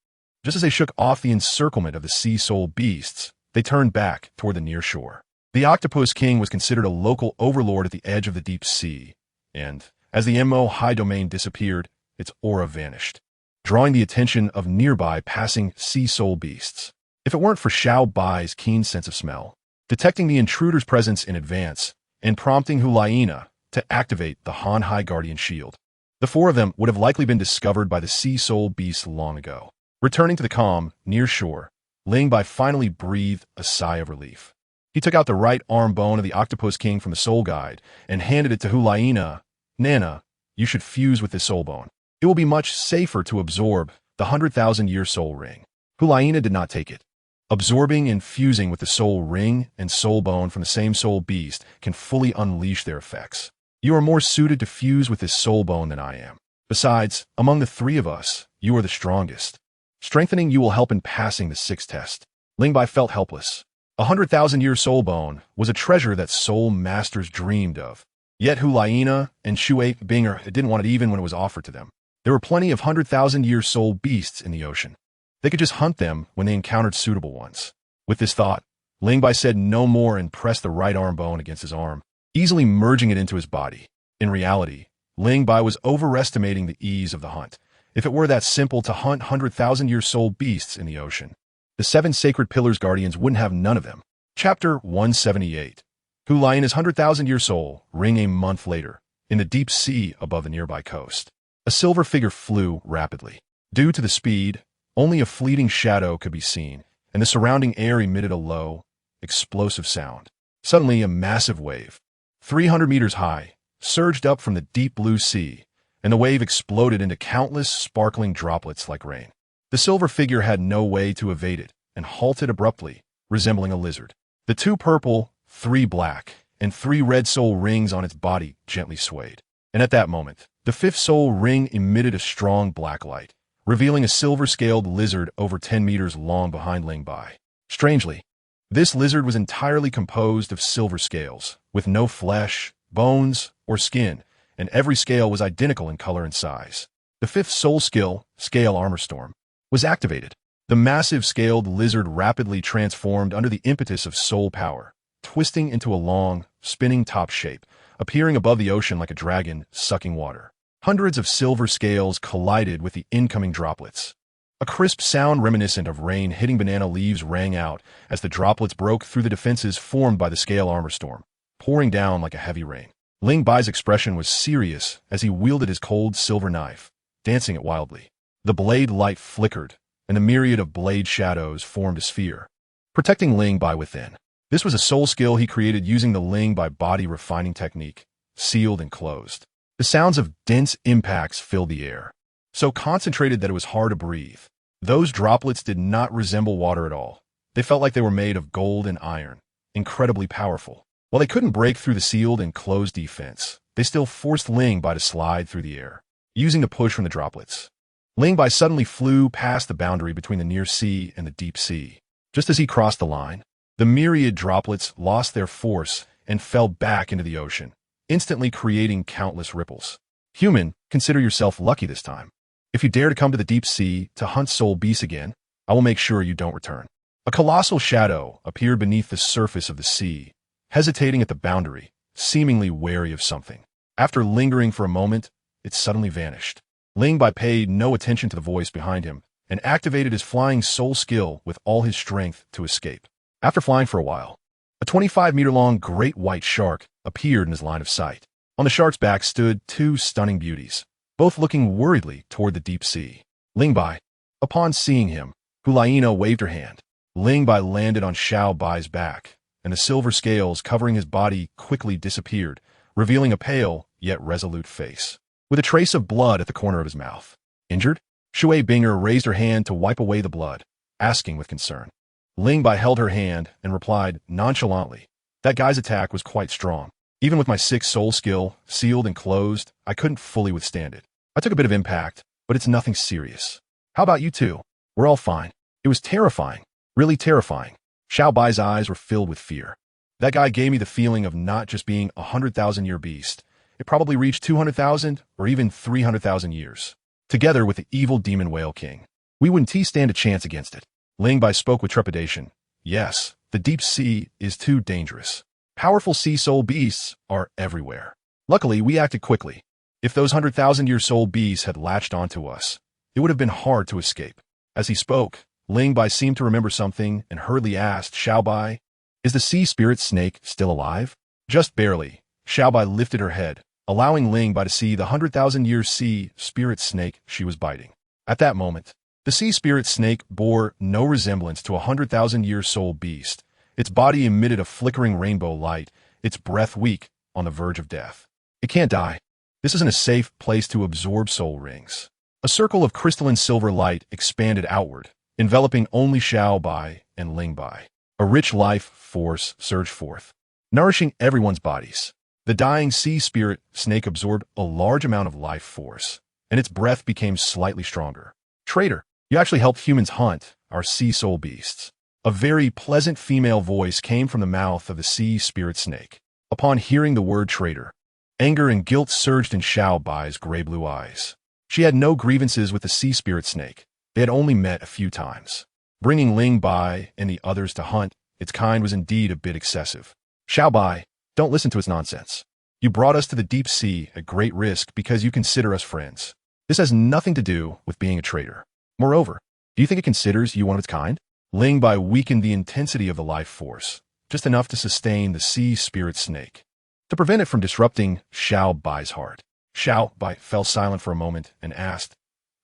Just as they shook off the encirclement of the sea soul beasts, they turned back toward the near shore. The Octopus King was considered a local overlord at the edge of the deep sea, and as the MO high domain disappeared, its aura vanished, drawing the attention of nearby passing sea soul beasts. If it weren't for Xiao Bai's keen sense of smell, detecting the intruder's presence in advance and prompting Hulaina to activate the Han High Guardian Shield, the four of them would have likely been discovered by the sea soul beasts long ago. Returning to the calm, near shore, Ling Bai finally breathed a sigh of relief. He took out the right arm bone of the Octopus King from the Soul Guide and handed it to Hulaina. Nana, you should fuse with this soul bone. It will be much safer to absorb the 100,000-year soul ring. Hulaina did not take it. Absorbing and fusing with the soul ring and soul bone from the same soul beast can fully unleash their effects. You are more suited to fuse with this soul bone than I am. Besides, among the three of us, you are the strongest. Strengthening you will help in passing the 6th test. Ling Bai felt helpless. A 100,000-year soul bone was a treasure that soul masters dreamed of. Yet Hulaina and Shui Binger didn't want it even when it was offered to them. There were plenty of 100,000-year soul beasts in the ocean. They could just hunt them when they encountered suitable ones. With this thought, Ling Bai said no more and pressed the right arm bone against his arm, easily merging it into his body. In reality, Ling Bai was overestimating the ease of the hunt. If it were that simple to hunt 100,000-year soul beasts in the ocean, the 7 Sacred Pillars Guardians wouldn't have none of them. Chapter 178. Hulaina's 100,000-year soul ring a month later, in the deep sea above the nearby coast. A silver figure flew rapidly. Due to the speed, only a fleeting shadow could be seen, and the surrounding air emitted a low, explosive sound. Suddenly, a massive wave, 300 meters high, surged up from the deep blue sea, and the wave exploded into countless sparkling droplets like rain. The silver figure had no way to evade it, and halted abruptly, resembling a lizard. The 2 purple, 3 black, and 3 red soul rings on its body gently swayed. And at that moment, the 5th soul ring emitted a strong black light, revealing a silver-scaled lizard over 10 meters long behind Ling Bai. Strangely, this lizard was entirely composed of silver scales, with no flesh, bones, or skin, and every scale was identical in color and size. The 5th soul skill, Scale Armor Storm, was activated. The massive scaled lizard rapidly transformed under the impetus of soul power, twisting into a long, spinning top shape, appearing above the ocean like a dragon sucking water. Hundreds of silver scales collided with the incoming droplets. A crisp sound reminiscent of rain hitting banana leaves rang out as the droplets broke through the defenses formed by the Scale Armor Storm, pouring down like a heavy rain. Ling Bai's expression was serious as he wielded his cold silver knife, dancing it wildly. The blade light flickered, and a myriad of blade shadows formed a sphere, protecting Ling Bai within. This was a soul skill he created using the Ling Bai body refining technique, sealed and closed. The sounds of dense impacts filled the air, so concentrated that it was hard to breathe. Those droplets did not resemble water at all. They felt like they were made of gold and iron, incredibly powerful. While they couldn't break through the sealed and closed defense, they still forced Ling Bai to slide through the air, using the push from the droplets. Ling Bai suddenly flew past the boundary between the near sea and the deep sea. Just as he crossed the line, the myriad droplets lost their force and fell back into the ocean, instantly creating countless ripples. Human, consider yourself lucky this time. If you dare to come to the deep sea to hunt soul beasts again, I will make sure you don't return. A colossal shadow appeared beneath the surface of the sea, hesitating at the boundary, seemingly wary of something. After lingering for a moment, it suddenly vanished. Ling Bai paid no attention to the voice behind him and activated his flying soul skill with all his strength to escape. After flying for a while, a 25-meter-long great white shark appeared in his line of sight. On the shark's back stood 2 stunning beauties, both looking worriedly toward the deep sea. Ling Bai. Upon seeing him, Hulaina waved her hand. Ling Bai landed on Xiao Bai's back, and the silver scales covering his body quickly disappeared, revealing a pale yet resolute face, with a trace of blood at the corner of his mouth. Injured? Shui Binger raised her hand to wipe away the blood, asking with concern. Ling Bai held her hand and replied nonchalantly, "That guy's attack was quite strong. Even with my 6th soul skill, sealed and closed, I couldn't fully withstand it. I took a bit of impact, but it's nothing serious. How about you two? We're all fine." It was terrifying, really terrifying. Xiao Bai's eyes were filled with fear. That guy gave me the feeling of not just being a 100,000-year beast. It probably reached 200,000 or even 300,000 years. Together with the evil demon whale king, we wouldn't stand a chance against it. Ling Bai spoke with trepidation. Yes, the deep sea is too dangerous. Powerful sea soul beasts are everywhere. Luckily, we acted quickly. If those 100,000-year soul beasts had latched onto us, it would have been hard to escape. As he spoke, Ling Bai seemed to remember something and hurriedly asked, Xiao Bai, is the sea spirit snake still alive? Just barely. Xiao Bai lifted her head, allowing Ling Bai to see the 100,000-year sea spirit snake she was biting. At that moment, the sea spirit snake bore no resemblance to a 100,000-year soul beast. Its body emitted a flickering rainbow light, its breath weak, on the verge of death. It can't die. This isn't a safe place to absorb soul rings. A circle of crystalline silver light expanded outward, enveloping only Xiao Bai and Ling Bai. A rich life force surged forth, nourishing everyone's bodies. The dying sea spirit snake absorbed a large amount of life force, and its breath became slightly stronger. Traitor, you actually helped humans hunt our sea soul beasts. A very pleasant female voice came from the mouth of the sea spirit snake. Upon hearing the word traitor, anger and guilt surged in Xiao Bai's gray-blue eyes. She had no grievances with the sea spirit snake. They had only met a few times. Bringing Ling Bai and the others to hunt its kind was indeed a bit excessive. Xiao Bai, don't listen to its nonsense. You brought us to the deep sea at great risk because you consider us friends. This has nothing to do with being a traitor. Moreover, do you think it considers you one of its kind? Ling Bai weakened the intensity of the life force, just enough to sustain the sea spirit snake, to prevent it from disrupting Xiao Bai's heart. Xiao Bai fell silent for a moment and asked,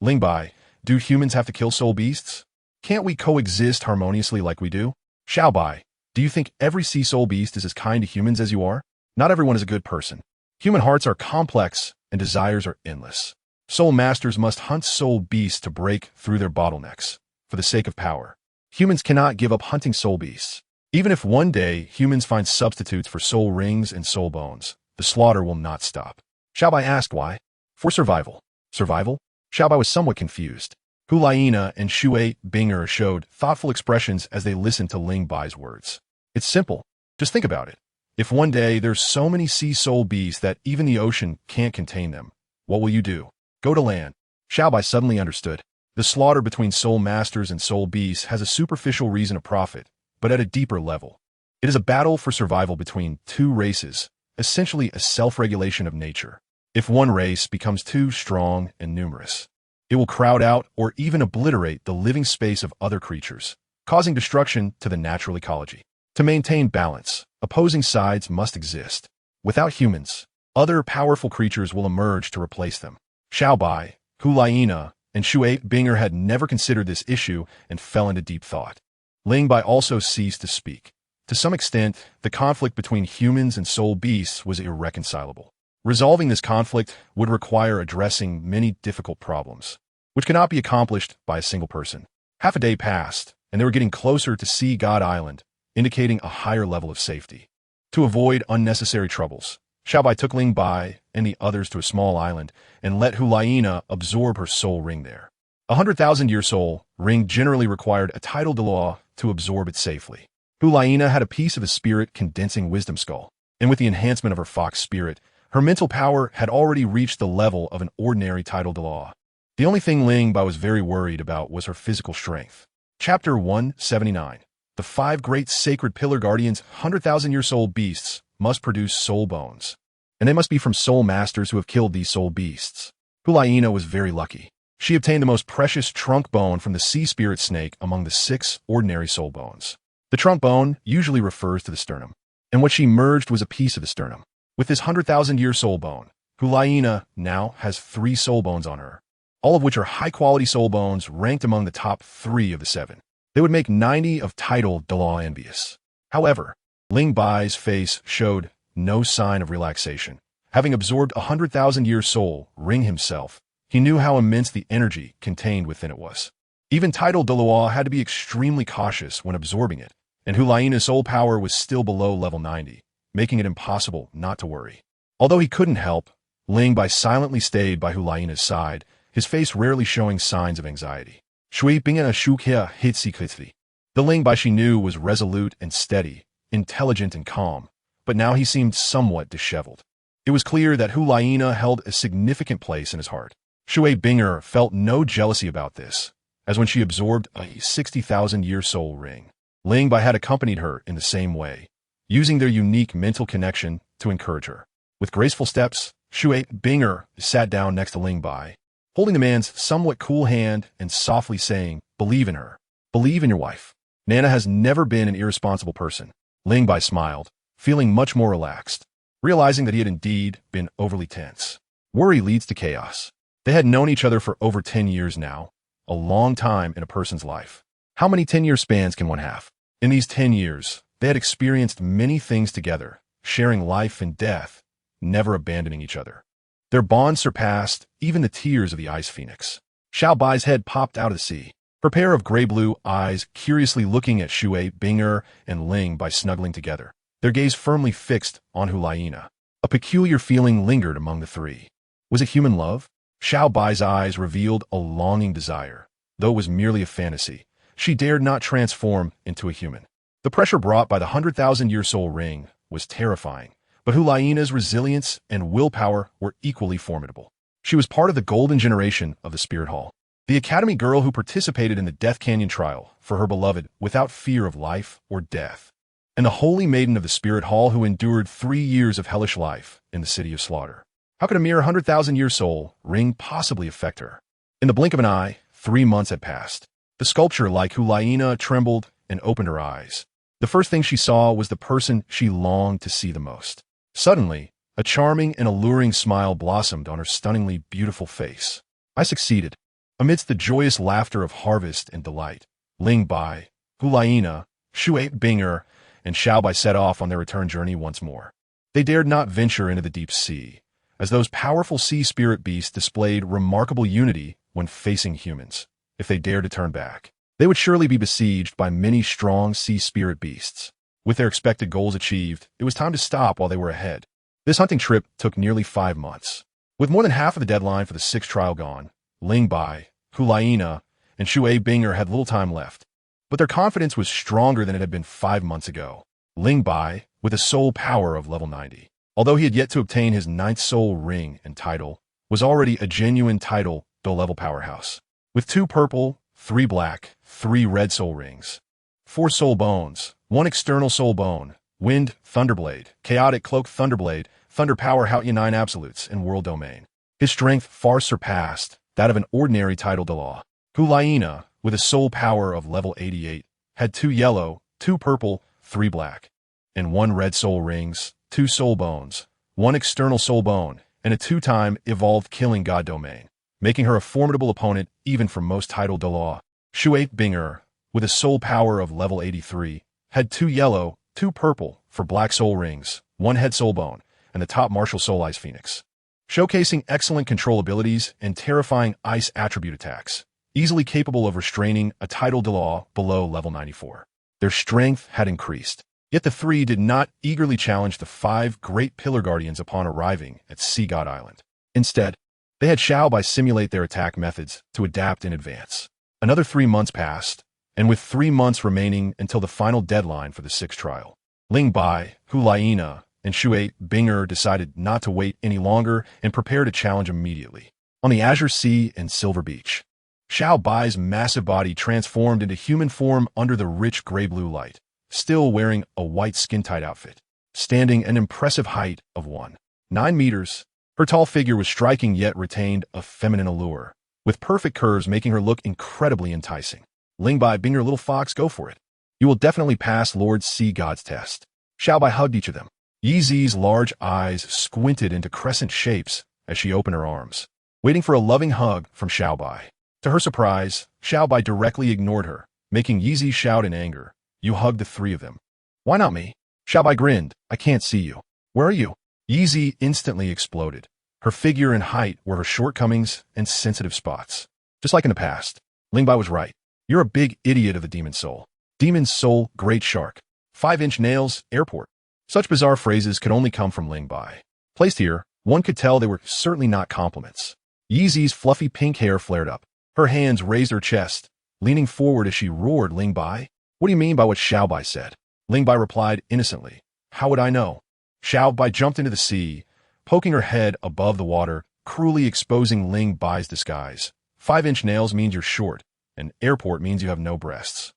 Ling Bai, do humans have to kill soul beasts? Can't we coexist harmoniously like we do? Xiao Bai, do you think every sea soul beast is as kind to humans as you are? Not everyone is a good person. Human hearts are complex and desires are endless. Soul masters must hunt soul beasts to break through their bottlenecks, for the sake of power. Humans cannot give up hunting soul beasts. Even if one day humans find substitutes for soul rings and soul bones, the slaughter will not stop. Xiao Bai asked why. For survival. Survival? Xiao Bai was somewhat confused. Hulaina and Shui Binger showed thoughtful expressions as they listened to Ling Bai's words. It's simple. Just think about it. If one day there's so many sea soul beasts that even the ocean can't contain them, what will you do? Go to land. Xiao Bai suddenly understood. The slaughter between soul masters and soul beasts has a superficial reason of profit, but at a deeper level. It is a battle for survival between two races, essentially a self-regulation of nature. If one race becomes too strong and numerous, it will crowd out or even obliterate the living space of other creatures, causing destruction to the natural ecology. To maintain balance, opposing sides must exist. Without humans, other powerful creatures will emerge to replace them. Xiao Bai, Hulaina, and Shui Binger had never considered this issue and fell into deep thought. Ling Bai also ceased to speak. To some extent, the conflict between humans and soul beasts was irreconcilable. Resolving this conflict would require addressing many difficult problems, which cannot be accomplished by a single person. Half a day passed, and they were getting closer to Sea God Island, indicating a higher level of safety. To avoid unnecessary troubles, Xiao Bai took Ling Bai and the others to a small island and let Hulaina absorb her soul ring there. A 100,000-year soul ring generally required a title de law to absorb it safely. Hulaina had a piece of a spirit condensing wisdom skull, and with the enhancement of her fox spirit, her mental power had already reached the level of an ordinary title de law. The only thing Ling Bai was very worried about was her physical strength. Chapter 179. The 5 great sacred pillar guardians, 100,000-year soul beasts, must produce soul bones, and they must be from soul masters who have killed these soul beasts. Hulaina was very lucky. She obtained the most precious trunk bone from the sea spirit snake among the 6 ordinary soul bones. The trunk bone usually refers to the sternum, and what she merged was a piece of the sternum. With this 100,000-year soul bone, Hulaina now has 3 soul bones on her, all of which are high-quality soul bones ranked among the top 3 of the 7. They would make 90 of title de law envious. However, Ling Bai's face showed no sign of relaxation. Having absorbed a 100,000-year soul ring himself, he knew how immense the energy contained within it was. Even title de law had to be extremely cautious when absorbing it, and Hulaina's soul power was still below level 90, making it impossible not to worry. Although he couldn't help, Ling Bai silently stayed by Hulaina's side, his face rarely showing signs of anxiety. Shui Bingena Shukia Hitsikitsi. The Ling Bai she knew was resolute and steady, intelligent and calm, but now he seemed somewhat disheveled. It was clear that Hulaina held a significant place in his heart. Shui Binger felt no jealousy about this, as when she absorbed a 60,000-year soul ring. Ling Bai had accompanied her in the same way, using their unique mental connection to encourage her. With graceful steps, Shui Binger sat down next to Ling Bai, holding the man's somewhat cool hand and softly saying, "Believe in her. Believe in your wife. Nana has never been an irresponsible person." Ling Bai smiled, feeling much more relaxed, realizing that he had indeed been overly tense. Worry leads to chaos. They had known each other for over 10 years now, a long time in a person's life. How many 10-year spans can one have? In these 10 years, they had experienced many things together, sharing life and death, never abandoning each other. Their bond surpassed even the tears of the ice phoenix. Xiao Bai's head popped out of the sea, her pair of gray-blue eyes curiously looking at Shui Binger and Ling Bai snuggling together, their gaze firmly fixed on Hulaina. A peculiar feeling lingered among the three. Was it human love? Xiao Bai's eyes revealed a longing desire. Though it was merely a fantasy, she dared not transform into a human. The pressure brought by the 100,000-year soul ring was terrifying, but Hulaina's resilience and willpower were equally formidable. She was part of the golden generation of the Spirit Hall, the academy girl who participated in the Death Canyon trial for her beloved without fear of life or death, and the holy maiden of the Spirit Hall who endured 3 years of hellish life in the City of Slaughter. How could a mere 100,000-year soul ring possibly affect her? In the blink of an eye, 3 months had passed. The sculpture, like Hulaina, trembled and opened her eyes. The first thing she saw was the person she longed to see the most. Suddenly, a charming and alluring smile blossomed on her stunningly beautiful face. I succeeded. Amidst the joyous laughter of harvest and delight, Ling Bai, Hulaina, Shui Binger, and Xiao Bai set off on their return journey once more. They dared not venture into the deep sea, as those powerful sea spirit beasts displayed remarkable unity when facing humans. If they dared to turn back, they would surely be besieged by many strong sea spirit beasts. With their expected goals achieved, it was time to stop while they were ahead. This hunting trip took nearly 5 months. With more than half of the deadline for the 6th trial gone, Ling Bai, Hulaina, and Shui Binger had little time left. But their confidence was stronger than it had been 5 months ago. Ling Bai, with a soul power of level 90, although he had yet to obtain his 9th soul ring and title, was already a genuine title level powerhouse. With 2 purple, 3 black, 3 red soul rings, 4 soul bones, 1 external soul bone, Wind, Thunderblade, Chaotic Cloak Thunderblade, Thunder Power Houya 9 Absolutes, and World Domain. His strength far surpassed that of an ordinary title de law. Hulaina, with a soul power of level 88, had 2 yellow, 2 purple, 3 black, and 1 red soul rings, 2 soul bones, 1 external soul bone, and a 2-time evolved killing god domain, making her a formidable opponent even for most title de law. Shui Binger, with a soul power of level 83, had 2 yellow, 2 purple for black soul rings, 1 head soul bone, and the top martial soul ice phoenix, showcasing excellent control abilities and terrifying ice attribute attacks, easily capable of restraining a title de law below level 94. Their strength had increased, yet the 3 did not eagerly challenge the 5 great pillar guardians upon arriving at Sea God Island. Instead, they had Xiao Bai simulate their attack methods to adapt in advance. Another 3 months passed, and with 3 months remaining until the final deadline for the 6th trial, Ling Bai, Hulaina, and Shui Binger decided not to wait any longer and prepare to challenge immediately. On the Azure Sea and Silver Beach, Xiao Bai's massive body transformed into human form under the rich gray-blue light, still wearing a white skin-tight outfit, standing an impressive height of 1.9 meters. Her tall figure was striking yet retained a feminine allure, with perfect curves making her look incredibly enticing. Ling Bai, Binger, little fox, go for it. You will definitely pass Lord Sea God's test. Xiao Bai hugged each of them. Yi Zi's large eyes squinted into crescent shapes as she opened her arms, waiting for a loving hug from Xiao Bai. To her surprise, Xiao Bai directly ignored her, making Yi Zi shout in anger, "You hugged the 3 of them. Why not me?" Xiao Bai grinned, "I can't see you. Where are you?" Yi Zi instantly exploded. Her figure and height were her shortcomings and sensitive spots. Just like in the past, Ling Bai was right. You're a big idiot of the Demon Soul. Demon Soul, Great Shark. 5-inch nails, airport. Such bizarre phrases could only come from Ling Bai. Placed here, one could tell they were certainly not compliments. Yi Zi's fluffy pink hair flared up. Her hands raised her chest, leaning forward as she roared, "Ling Bai? What do you mean by what Xiao Bai said?" Ling Bai replied innocently, "How would I know?" Xiao Bai jumped into the sea, poking her head above the water, cruelly exposing Ling Bai's disguise. 5-inch nails means you're short, and airport means you have no breasts.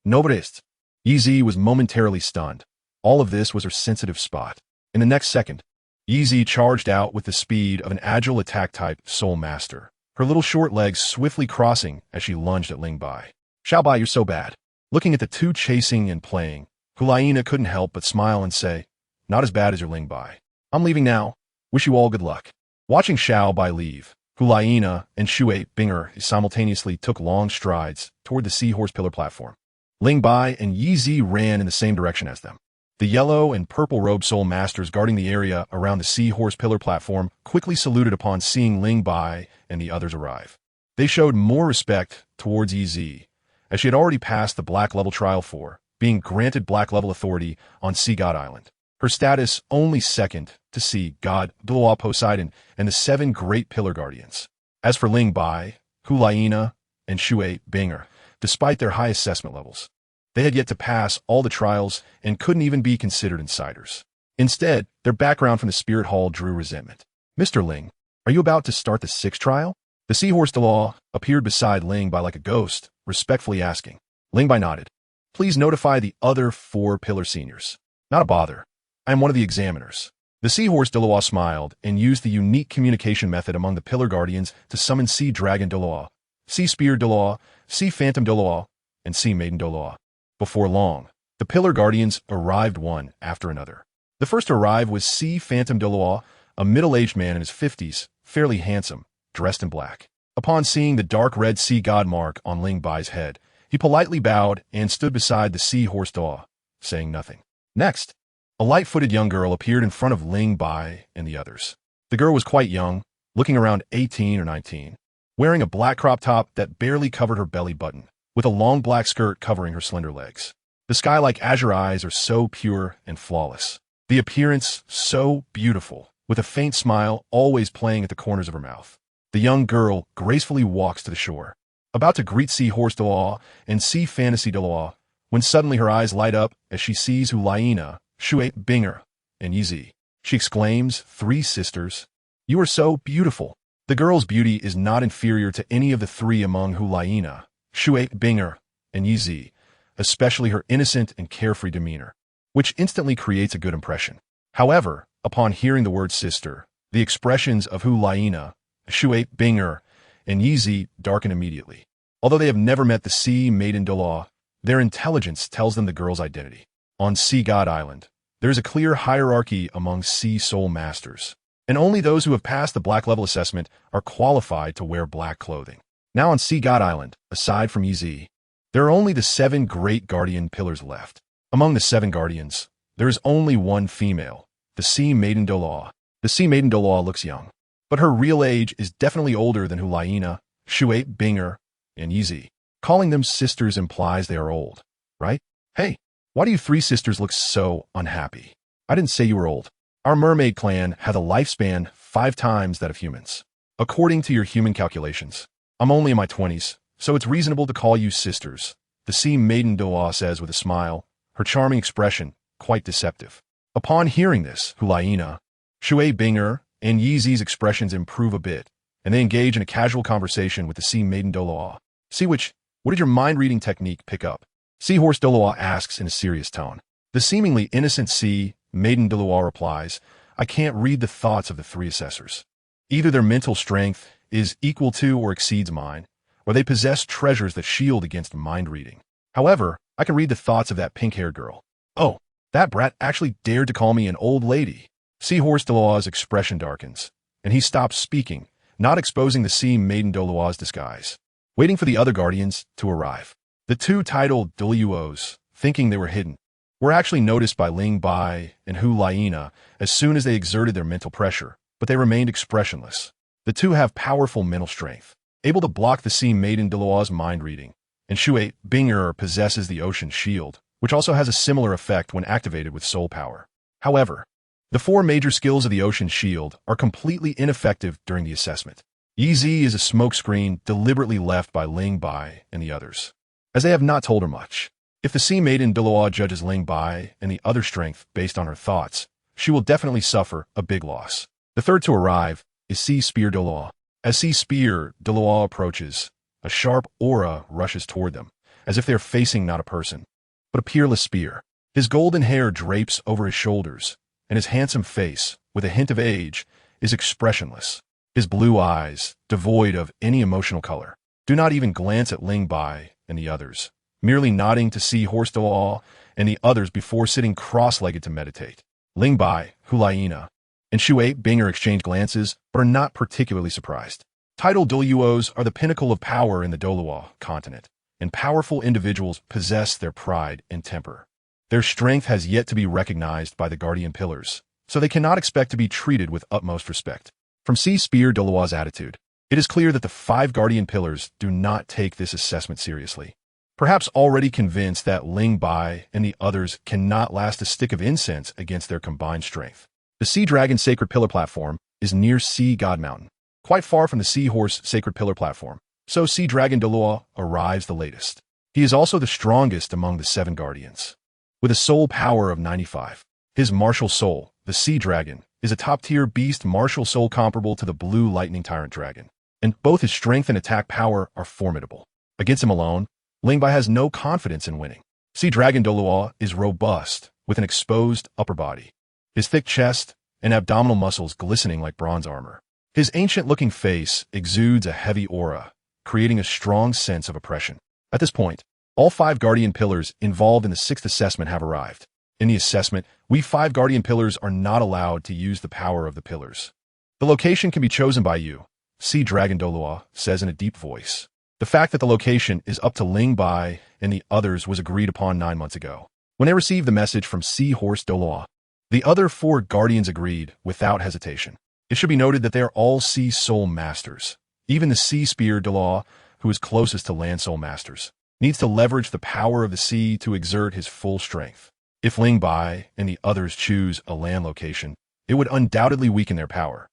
No breasts. Yi Zi was momentarily stunned. All of this was her sensitive spot. In the next second, Yi charged out with the speed of an agile attack-type Soul Master, her little short legs swiftly crossing as she lunged at Ling Bai. Xiaobai, you're so bad. Looking at the two chasing and playing, Hulaina couldn't help but smile and say, not as bad as your Ling Bai. I'm leaving now. Wish you all good luck. Watching Xiaobai leave, Hulaina and Shui Binger simultaneously took long strides toward the seahorse pillar platform. Ling Bai and Yi ran in the same direction as them. The yellow and purple robed soul masters guarding the area around the seahorse pillar platform quickly saluted upon seeing Ling Bai and the others arrive. They showed more respect towards Yi, as she had already passed the Black Level Trial for being granted Black Level authority on Sea God Island. Her status only second to Sea God, Dua Poseidon, and the 7 Great Pillar Guardians. As for Ling Bai, Hulaina, and Shui Binger, despite their high assessment levels, they had yet to pass all the trials and couldn't even be considered insiders. Instead, their background from the Spirit Hall drew resentment. Mr. Ling, are you about to start the 6th trial? The Seahorse Delaw appeared beside Ling Bai like a ghost, respectfully asking. Ling Bai nodded. Please notify the other 4 Pillar Seniors. Not a bother. I am one of the examiners. The Seahorse Delaw smiled and used the unique communication method among the Pillar Guardians to summon Sea Dragon Delaw, Sea Spear Delaw, Sea Phantom Delaw, and Sea Maiden Delaw. Before long, the Pillar Guardians arrived one after another. The first to arrive was Sea Phantom Delaw, a middle-aged man in his 50s, fairly handsome, dressed in black. Upon seeing the dark red sea god mark on Ling Bai's head, he politely bowed and stood beside the Seahorse Delaw, saying nothing. Next, a light-footed young girl appeared in front of Ling Bai and the others. The girl was quite young, looking around 18 or 19, wearing a black crop top that barely covered her belly button, with a long black skirt covering her slender legs. The sky-like azure eyes are so pure and flawless. The appearance so beautiful, with a faint smile always playing at the corners of her mouth. The young girl gracefully walks to the shore, about to greet Seahorse Delaw and Sea Fantasy Delaw, when suddenly her eyes light up as she sees Hulaina, Shui Binger, and Yi. She exclaims, 3 sisters. You are so beautiful. The girl's beauty is not inferior to any of the 3 among Hulaina, Shui Binger, and Yi, especially her innocent and carefree demeanor, which instantly creates a good impression. However, upon hearing the word sister, the expressions of Hulaina, Shui Binger, and Yi darken immediately. Although they have never met the Sea Maiden Delaw, their intelligence tells them the girl's identity. On Sea God Island, there is a clear hierarchy among Sea Soul Masters, and only those who have passed the Black Level assessment are qualified to wear black clothing. Now on Sea God Island, aside from Yi, there are only the 7 Great Guardian Pillars left. Among the 7 Guardians, there is only one female, the Sea Maiden Delaw. The Sea Maiden Delaw looks young, but her real age is definitely older than Hulaina, Shui Binger, and Yi. Calling them sisters implies they are old, right? Hey, why do you 3 sisters look so unhappy? I didn't say you were old. Our mermaid clan had a lifespan 5 times that of humans. According to your human calculations, I'm only in my 20s, so it's reasonable to call you sisters, the Sea Maiden Delaw says with a smile, her charming expression quite deceptive. Upon hearing this, Hulaina, Shui Binger, and Yi's expressions improve a bit, and they engage in a casual conversation with the Sea Maiden Delaw. What did your mind-reading technique pick up? Seahorse Delaw asks in a serious tone. The seemingly innocent Sea Maiden Delaw replies, I can't read the thoughts of the 3 assessors. Either their mental strength is equal to or exceeds mine, or they possess treasures that shield against mind-reading. However, I can read the thoughts of that pink-haired girl. Oh, that brat actually dared to call me an old lady. Seahorse Delaw's expression darkens, and he stops speaking, not exposing the Sea Maiden Delaw's disguise, waiting for the other guardians to arrive. The 2 titled Duluos, thinking they were hidden, were actually noticed by Ling Bai and Hulaina as soon as they exerted their mental pressure, but they remained expressionless. The 2 have powerful mental strength, able to block the Sea Maiden Delaw's mind reading, and Shui Binger possesses the Ocean Shield, which also has a similar effect when activated with soul power. However, the 4 major skills of the Ocean Shield are completely ineffective during the assessment. Yi is a smokescreen deliberately left by Ling Bai and the others, as they have not told her much. If the Sea Maiden Delaw judges Ling Bai and the other strength based on her thoughts, she will definitely suffer a big loss. The third to arrive is Sea Spear Delaw. As Sea Spear Delaw approaches, a sharp aura rushes toward them, as if they are facing not a person, but a peerless spear. His golden hair drapes over his shoulders, and his handsome face, with a hint of age, is expressionless. His blue eyes, devoid of any emotional color, do not even glance at Ling Bai and the others, merely nodding to Seahorse Dalaw and the others before sitting cross-legged to meditate. Ling Bai, Hulaina, and Shui Binger exchange glances, but are not particularly surprised. Title Doluos are the pinnacle of power in the Doluo continent, and powerful individuals possess their pride and temper. Their strength has yet to be recognized by the Guardian Pillars, so they cannot expect to be treated with utmost respect. From C. Spear Doluo's attitude, it is clear that the 5 Guardian Pillars do not take this assessment seriously. Perhaps already convinced that Ling Bai and the others cannot last a stick of incense against their combined strength. The Sea Dragon Sacred Pillar Platform is near Sea God Mountain, quite far from the Seahorse Sacred Pillar Platform, so Sea Dragon Doluo arrives the latest. He is also the strongest among the 7 Guardians. With a soul power of 95, his martial soul, the Sea Dragon, is a top-tier beast martial soul comparable to the Blue Lightning Tyrant Dragon, and both his strength and attack power are formidable. Against him alone, Ling Bai has no confidence in winning. Sea Dragon Doluo is robust, with an exposed upper body, his thick chest and abdominal muscles glistening like bronze armor. His ancient-looking face exudes a heavy aura, creating a strong sense of oppression. At this point, all 5 Guardian Pillars involved in the 6th assessment have arrived. In the assessment, we 5 Guardian Pillars are not allowed to use the power of the Pillars. The location can be chosen by you, Sea Dragon Doluo says in a deep voice. The fact that the location is up to Ling Bai and the others was agreed upon 9 months ago. When they received the message from Seahorse Doluo, the other 4 Guardians agreed without hesitation. It should be noted that they are all Sea Soul Masters. Even the Sea Spear Doluo, who is closest to Land Soul Masters, needs to leverage the power of the sea to exert his full strength. If Ling Bai and the others choose a land location, it would undoubtedly weaken their power.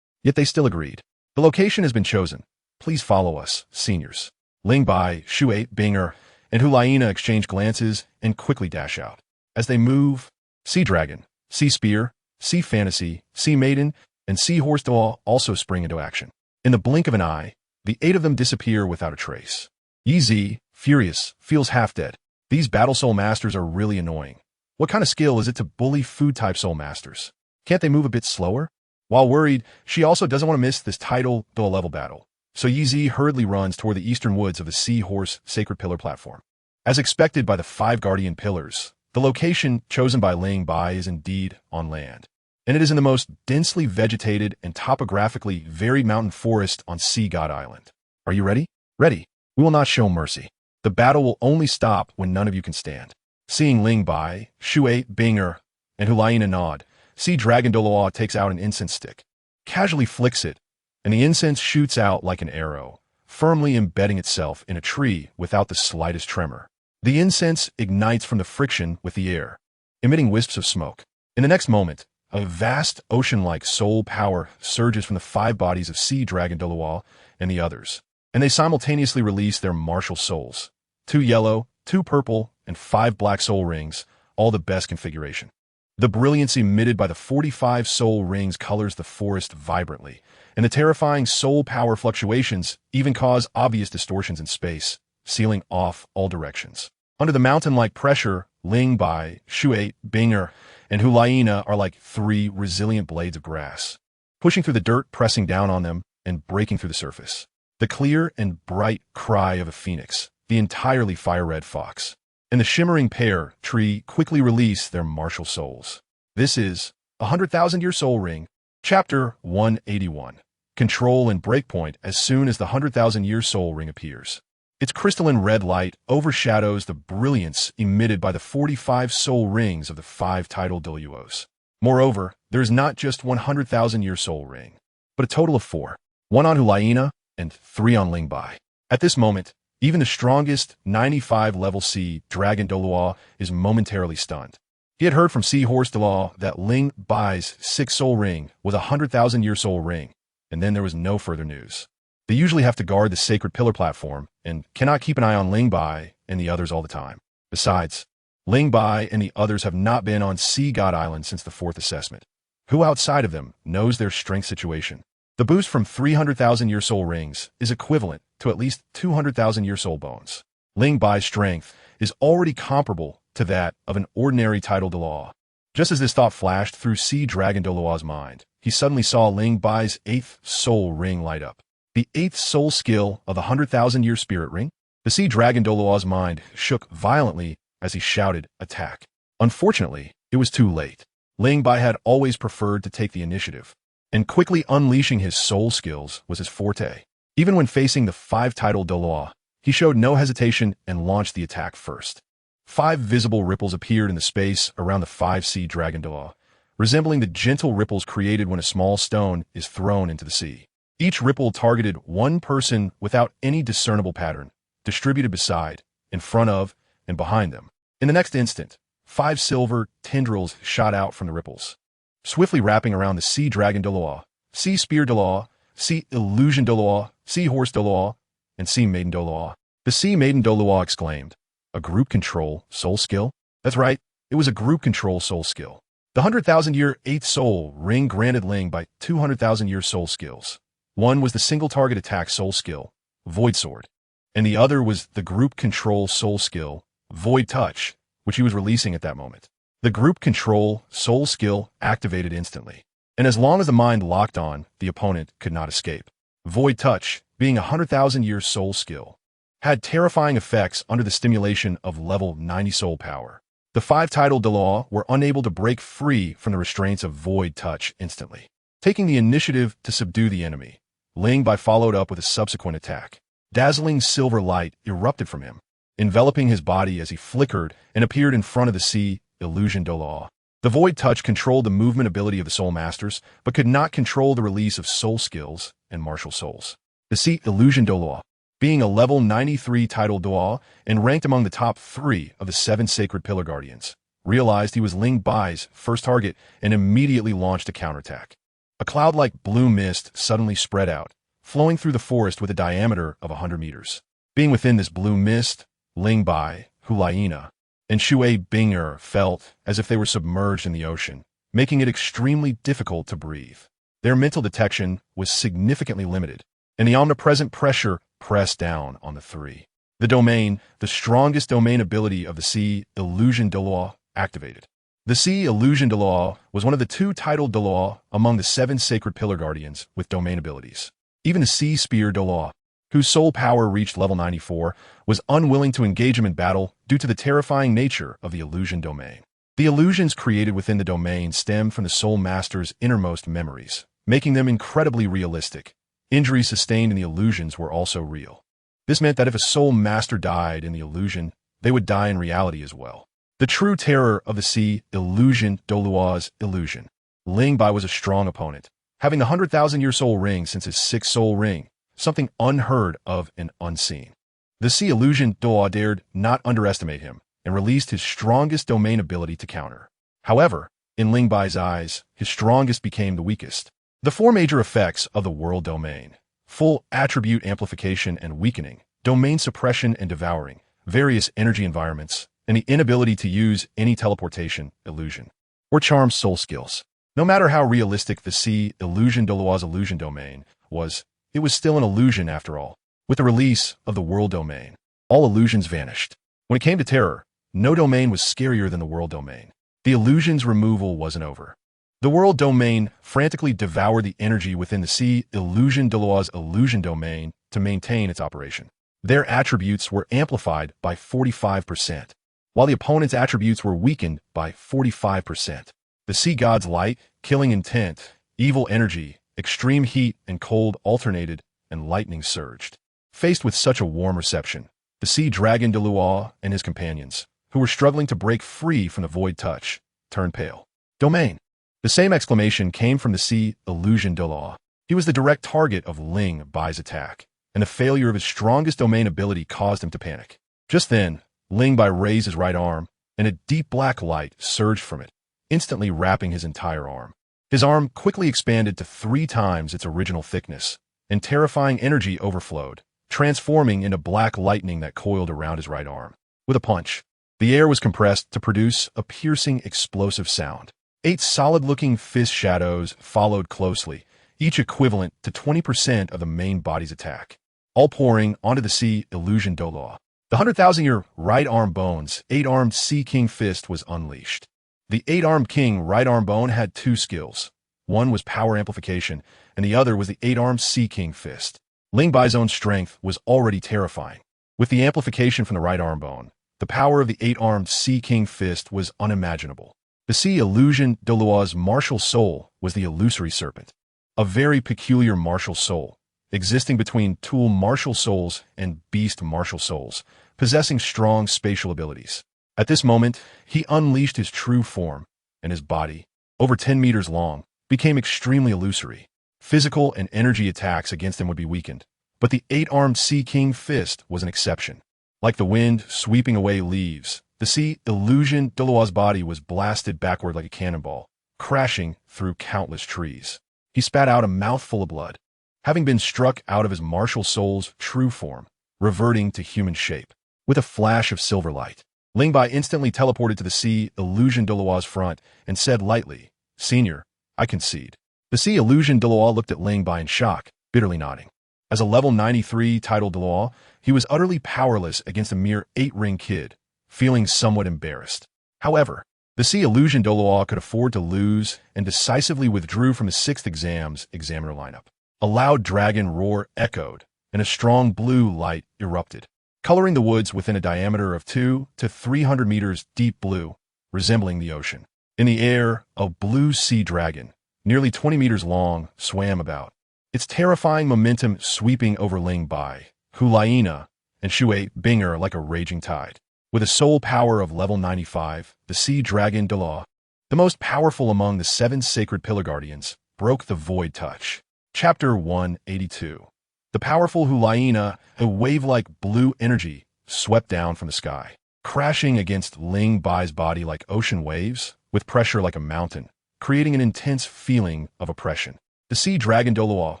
Yet they still agreed. The location has been chosen. Please follow us, seniors. Ling Bai, Shui Binger, and Hulaina exchange glances and quickly dash out. As they move, Sea Dragon, Sea Spear, Sea Fantasy, Sea Maiden, and Seahorse Dalaw also spring into action. In the blink of an eye, the 8 of them disappear without a trace. Yi Zi, furious, feels half dead. These Battle Soul Masters are really annoying. What kind of skill is it to bully food-type Soul Masters? Can't they move a bit slower? While worried, she also doesn't want to miss this title level battle. So Yi Zi hurriedly runs toward the eastern woods of the Seahorse Sacred Pillar Platform. As expected by the 5 Guardian Pillars, the location chosen by Ling Bai is indeed on land, and it is in the most densely vegetated and topographically varied mountain forest on Sea God Island. Are you ready? Ready. We will not show mercy. The battle will only stop when none of you can stand. Seeing Ling Bai, Shui Binger, and Hulaina nod, Sea Dragon Doluo takes out an incense stick, casually flicks it, and the incense shoots out like an arrow, firmly embedding itself in a tree without the slightest tremor. The incense ignites from the friction with the air, emitting wisps of smoke. In the next moment, a vast ocean-like soul power surges from the 5 bodies of Sea Dragon Doluo and the others, and they simultaneously release their martial souls. 2 yellow, 2 purple, and 5 black soul rings, all the best configuration. The brilliance emitted by the 45 soul rings colors the forest vibrantly, and the terrifying soul power fluctuations even cause obvious distortions in space, sealing off all directions. Under the mountain-like pressure, Ling Bai, Shui Binger, and Hulaina are like 3 resilient blades of grass, pushing through the dirt, pressing down on them, and breaking through the surface. The clear and bright cry of a phoenix, the entirely fire-red fox, and the shimmering pear tree quickly release their martial souls. This is 100,000-Year Soul Ring, Chapter 181. Control and breakpoint as soon as the 100,000-Year Soul Ring appears. Its crystalline red light overshadows the brilliance emitted by the 45 soul rings of the 5 tidal Doluos. Moreover, there is not just 100,000-Year Soul Ring, but a total of 4. 1 on Hulaina and 3 on Ling Bai. At this moment, even the strongest 95-level Sea Dragon Doluo is momentarily stunned. He had heard from Seahorse Doluo that Ling Bai's 6 soul ring was a 100,000-year soul ring, and then there was no further news. They usually have to guard the Sacred Pillar Platform and cannot keep an eye on Ling Bai and the others all the time. Besides, Ling Bai and the others have not been on Sea God Island since the 4th assessment. Who outside of them knows their strength situation? The boost from 300,000-year soul rings is equivalent to at least 200,000-year soul bones. Ling Bai's strength is already comparable to that of an ordinary tidal Doluo. Just as this thought flashed through Sea Dragon Doloa's mind, he suddenly saw Ling Bai's 8th soul ring light up. The 8th soul skill of the 100,000-year spirit ring? The Sea Dragon Doloa's mind shook violently as he shouted, "Attack!" Unfortunately, it was too late. Ling Bai had always preferred to take the initiative, and quickly unleashing his soul skills was his forte. Even when facing the 5-titled Doloa, he showed no hesitation and launched the attack first. 5 visible ripples appeared in the space around the 5 Sea Dragon Doloa, resembling the gentle ripples created when a small stone is thrown into the sea. Each ripple targeted one person without any discernible pattern, distributed beside, in front of, and behind them. In the next instant, 5 silver tendrils shot out from the ripples, swiftly wrapping around the Sea Dragon Doloa, Sea Spear Doloa, Sea Illusion Doloa, Sea Horse Doloa, and Sea Maiden Doloa. The Sea Maiden Doloa exclaimed, "A group control soul skill?" That's right, it was a group control soul skill. The 100,000-year 8th soul ring granted Ling by 200,000-year soul skills. One was the single target attack soul skill, Void Sword, and the other was the group control soul skill, Void Touch, which he was releasing at that moment. The group control soul skill activated instantly, and as long as the mind locked on, the opponent could not escape. Void Touch, being a 100,000-year soul skill, had terrifying effects under the stimulation of level 90 soul power. The 5-titled Doloa were unable to break free from the restraints of Void Touch instantly. Taking the initiative to subdue the enemy, Ling Bai followed up with a subsequent attack. Dazzling silver light erupted from him, enveloping his body as he flickered and appeared in front of the Sea Illusion Doloa. The Void Touch controlled the movement ability of the Soul Masters, but could not control the release of soul skills and martial souls. The Sea Illusion Doloa, being a level 93 titled Doloa and ranked among the top 3 of the 7 Sacred Pillar Guardians, realized he was Ling Bai's first target and immediately launched a counterattack. A cloud-like blue mist suddenly spread out, flowing through the forest with a diameter of 100 meters. Being within this blue mist, Ling Bai, Hulaina, and Shui Binger felt as if they were submerged in the ocean, making it extremely difficult to breathe. Their mental detection was significantly limited, and the omnipresent pressure pressed down on the 3. The domain, the strongest domain ability of the Sea Illusion Doloa, activated. The Sea Illusion Doloa was one of the 2 titled Doloa among the 7 Sacred Pillar Guardians with domain abilities. Even the Sea Spear Doloa, whose soul power reached level 94, was unwilling to engage him in battle due to the terrifying nature of the illusion domain. The illusions created within the domain stemmed from the Soul Master's innermost memories, making them incredibly realistic. Injuries sustained in the illusions were also real. This meant that if a Soul Master died in the illusion, they would die in reality as well. The true terror of the Sea Illusion Doloa's illusion. Ling Bai was a strong opponent, having the 100,000-year soul ring since his 6th soul ring, something unheard of and unseen. The Sea Illusion Doloa dared not underestimate him and released his strongest domain ability to counter. However, in Ling Bai's eyes, his strongest became the weakest. The 4 major effects of the world domain: full attribute amplification and weakening, domain suppression and devouring, various energy environments, and the inability to use any teleportation, illusion, or charm soul skills. No matter how realistic the Sea Illusion Doloa's illusion domain was, it was still an illusion after all. With the release of the world domain, all illusions vanished. When it came to terror, no domain was scarier than the world domain. The illusion's removal wasn't over. The world domain frantically devoured the energy within the Sea Illusion Doloa's illusion domain to maintain its operation. Their attributes were amplified by 45%, while the opponent's attributes were weakened by 45%. The sea god's light, killing intent, evil energy, extreme heat and cold alternated, and lightning surged. Faced with such a warm reception, the Sea Dragon Doloa and his companions, who were struggling to break free from the Void Touch, turned pale. Domain. The same exclamation came from the Sea Illusion Doloa. He was the direct target of Ling Bai's attack, and the failure of his strongest domain ability caused him to panic. Just then, Ling Bai raised his right arm, and a deep black light surged from it, instantly wrapping his entire arm. His arm quickly expanded to 3 times its original thickness, and terrifying energy overflowed, transforming into black lightning that coiled around his right arm. With a punch, the air was compressed to produce a piercing, explosive sound. 8 solid-looking fist shadows followed closely, each equivalent to 20% of the main body's attack, all pouring onto the Sea Illusion Doloa. The 100,000-year right arm bones, 8-armed Sea King fist was unleashed. The eight-armed king right arm bone had two skills. One was power amplification, and the other was the eight-armed Sea King fist. Ling Bai's own strength was already terrifying. With the amplification from the right arm bone, the power of the eight-armed Sea King fist was unimaginable. The Sea Illusion de Luo's martial soul was the illusory serpent, a very peculiar martial soul, existing between tool martial souls and beast martial souls, possessing strong spatial abilities. At this moment, he unleashed his true form, and his body, over 10 meters long, became extremely illusory. Physical and energy attacks against him would be weakened, but the eight-armed Sea King fist was an exception. Like the wind sweeping away leaves, the Sea Illusion de Luo's body was blasted backward like a cannonball, crashing through countless trees. He spat out a mouthful of blood, having been struck out of his martial soul's true form, reverting to human shape. With a flash of silver light, Ling Bai instantly teleported to the Sea Illusion de Luo's front and said lightly, "Senior, I concede." The Sea Illusion de Luo looked at Ling Bai in shock, bitterly nodding. As a level 93 title de Luo, he was utterly powerless against a mere 8-ring kid, feeling somewhat embarrassed. However, the Sea Illusion de Luo could afford to lose and decisively withdrew from his 6th examiner lineup. A loud dragon roar echoed, and a strong blue light erupted, coloring the woods within a diameter of 200 to 300 meters deep blue, resembling the ocean. In the air, a blue sea dragon, nearly 20 meters long, swam about, its terrifying momentum sweeping over Ling Bai, Hulaina, and Shui Binger like a raging tide. With a soul power of level 95, the Sea Dragon de Luo, the most powerful among the 7 sacred pillar guardians, broke the void touch. Chapter 182. The powerful Hulaina, a wave-like blue energy, swept down from the sky, crashing against Ling Bai's body like ocean waves, with pressure like a mountain, creating an intense feeling of oppression. The Sea Dragon de Luo,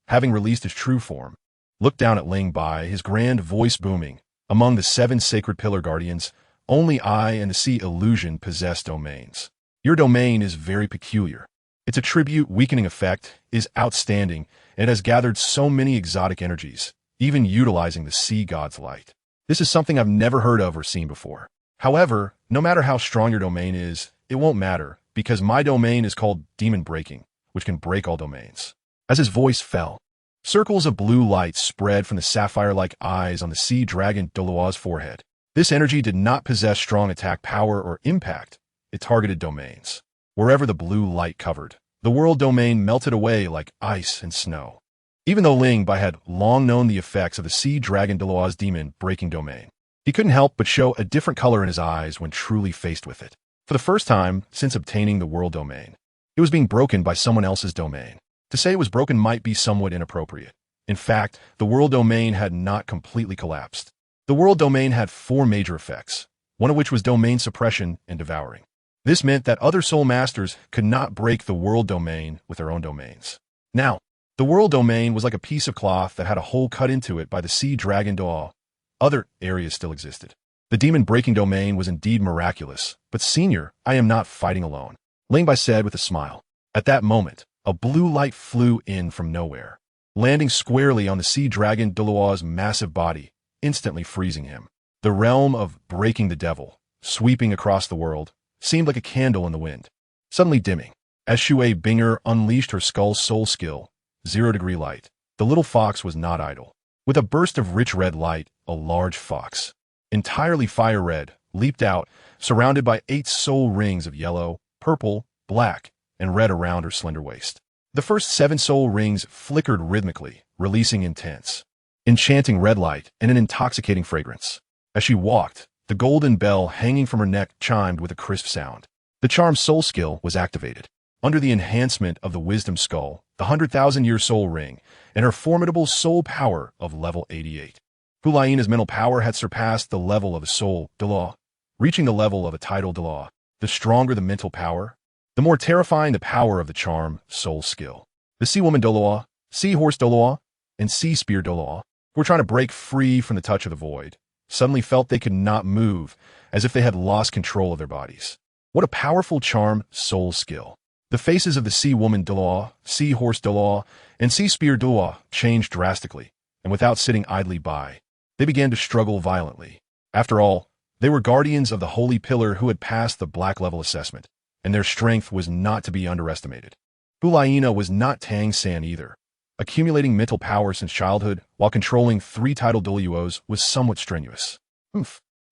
having released his true form, looked down at Ling Bai, his grand voice booming. Among the 7 sacred pillar guardians, only I and the Sea Illusion possess domains. Your domain is very peculiar. Its attribute weakening effect is outstanding and has gathered so many exotic energies, even utilizing the sea god's light. This is something I've never heard of or seen before. However, no matter how strong your domain is, it won't matter, because my domain is called Demon Breaking, which can break all domains. As his voice fell, circles of blue light spread from the sapphire-like eyes on the Sea Dragon de Luo's forehead. This energy did not possess strong attack power or impact. It targeted domains. Wherever the blue light covered, the world domain melted away like ice and snow. Even though Ling Bai had long known the effects of the Sea Dragon de Luo's demon-breaking domain, he couldn't help but show a different color in his eyes when truly faced with it. For the first time since obtaining the world domain, it was being broken by someone else's domain. To say it was broken might be somewhat inappropriate. In fact, the world domain had not completely collapsed. The world domain had 4 major effects, one of which was domain suppression and devouring. This meant that other soul masters could not break the world domain with their own domains. Now, the world domain was like a piece of cloth that had a hole cut into it by the Sea Dragon de Luo. Other areas still existed. The demon-breaking domain was indeed miraculous, but Senior, I am not fighting alone, Ling Bai said with a smile. At that moment, a blue light flew in from nowhere, landing squarely on the Sea Dragon de Luo's massive body, instantly freezing him. The realm of breaking the devil, sweeping across the world, seemed like a candle in the wind, suddenly dimming. As Shui Binger unleashed her skull's soul skill, 0-degree light, the little fox was not idle. With a burst of rich red light, a large fox, entirely fire red, leaped out, surrounded by 8 soul rings of yellow, purple, black, and red around her slender waist. The first 7 soul rings flickered rhythmically, releasing intense, enchanting red light and an intoxicating fragrance. As she walked, the golden bell hanging from her neck chimed with a crisp sound. The charm soul skill was activated. Under the enhancement of the wisdom skull, the 100,000-year soul ring, and her formidable soul power of level 88. Hulaina's mental power had surpassed the level of a soul de Luo, reaching the level of a title de Luo. The stronger the mental power, the more terrifying the power of the charm soul skill. The Sea Woman de Luo, Sea Horse de Luo, and Sea Spear de Luo, who were trying to break free from the touch of the void, suddenly felt they could not move, as if they had lost control of their bodies. What a powerful charm soul skill. The faces of the Sea Woman de Luo, Sea Horse de Luo, and Sea Spear de Luo changed drastically, and without sitting idly by, they began to struggle violently. After all, they were guardians of the Holy Pillar who had passed the black level assessment, and their strength was not to be underestimated. Hulayina was not Tang San either. Accumulating mental power since childhood while controlling 3 titled WOs was somewhat strenuous.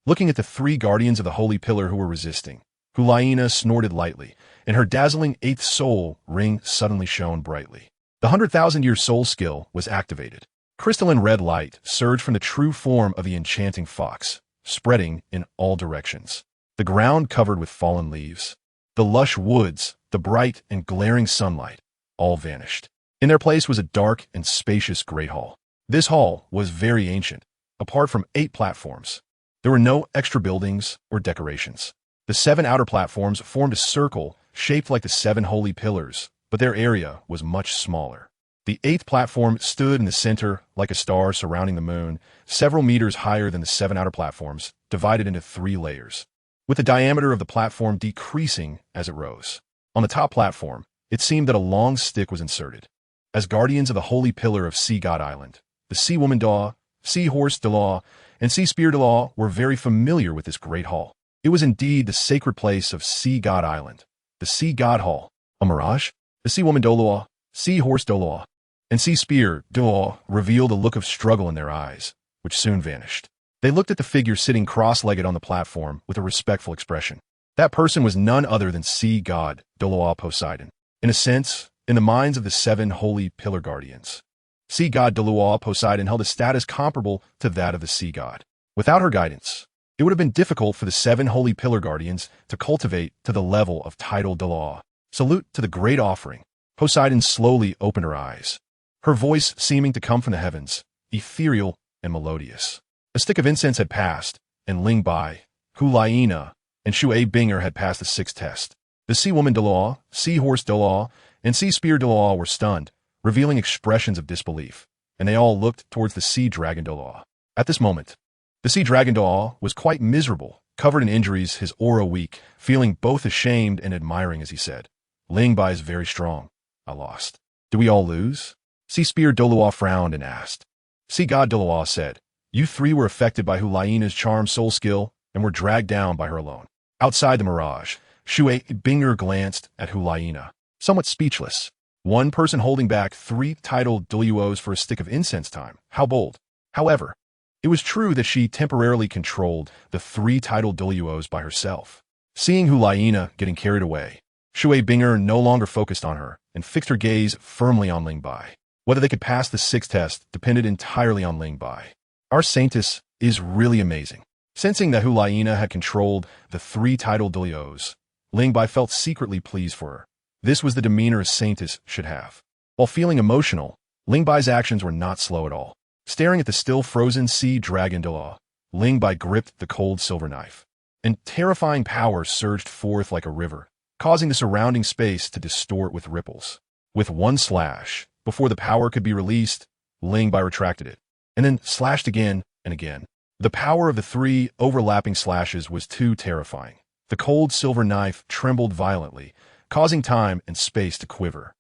Looking at the 3 guardians of the Holy Pillar who were resisting, Hulayina snorted lightly, and her dazzling 8th soul ring suddenly shone brightly. The 100,000-year soul skill was activated. Crystalline red light surged from the true form of the enchanting fox, spreading in all directions. The ground covered with fallen leaves. The lush woods, the bright and glaring sunlight, all vanished. In their place was a dark and spacious great hall. This hall was very ancient, apart from 8 platforms. There were no extra buildings or decorations. The 7 outer platforms formed a circle shaped like the 7 holy pillars, but their area was much smaller. The 8th platform stood in the center like a star surrounding the moon, several meters higher than the 7 outer platforms, divided into 3 layers, with the diameter of the platform decreasing as it rose. On the top platform, it seemed that a long stick was inserted. As guardians of the holy pillar of Sea God Island, the Sea Woman Daw, Sea Horse Daw, and Sea Spear Daw were very familiar with this great hall. It was indeed the sacred place of Sea God Island, the Sea God Hall. A mirage? The Sea Woman Daw, Sea Horse Daw, and Sea Spear Daw revealed a look of struggle in their eyes, which soon vanished. They looked at the figure sitting cross-legged on the platform with a respectful expression. That person was none other than Sea God Daw Poseidon. In a sense, in the minds of the 7 holy pillar guardians, Sea God Daw Poseidon held a status comparable to that of the sea god. Without her guidance, it would have been difficult for the 7 holy pillar guardians to cultivate to the level of title Daw. Salute to the great offering. Poseidon slowly opened her eyes, her voice seeming to come from the heavens, ethereal and melodious. A stick of incense had passed, and Ling Bai, Hulayina, and Shui Binger had passed the 6th test. The Sea Woman Daw, Sea Horse Daw, and Sea Spear Daw were stunned, revealing expressions of disbelief, and they all looked towards the Sea Dragon Daw. At this moment, the Sea Dragon Daw was quite miserable, covered in injuries, his aura weak, feeling both ashamed and admiring as he said, "Ling Bai is very strong. I lost. Do we all lose?" Sea Spear Daw frowned and asked. Sea God Daw said, "You 3 were affected by Hulayina's charm soul skill and were dragged down by her alone." Outside the mirage, Shui Binger glanced at Hulayina, somewhat speechless. One person holding back 3 titled WOs for a stick of incense time. How bold. However, it was true that she temporarily controlled the 3 titled WOs by herself. Seeing Hulayina getting carried away, Shui Binger no longer focused on her and fixed her gaze firmly on Ling Bai. Whether they could pass the 6th test depended entirely on Ling Bai. Our saintess is really amazing. Sensing that Hulayina had controlled the 3 titled WOs, Ling Bai felt secretly pleased for her. This was the demeanor a saintess should have. While feeling emotional, Ling Bai's actions were not slow at all. Staring at the still frozen Sea Dragon Daw, Ling Bai gripped the cold silver knife, and terrifying power surged forth like a river, causing the surrounding space to distort with ripples. With one slash, before the power could be released, Ling Bai retracted it, and then slashed again and again. The power of the 3 overlapping slashes was too terrifying. The cold silver knife trembled violently, causing time and space to quiver.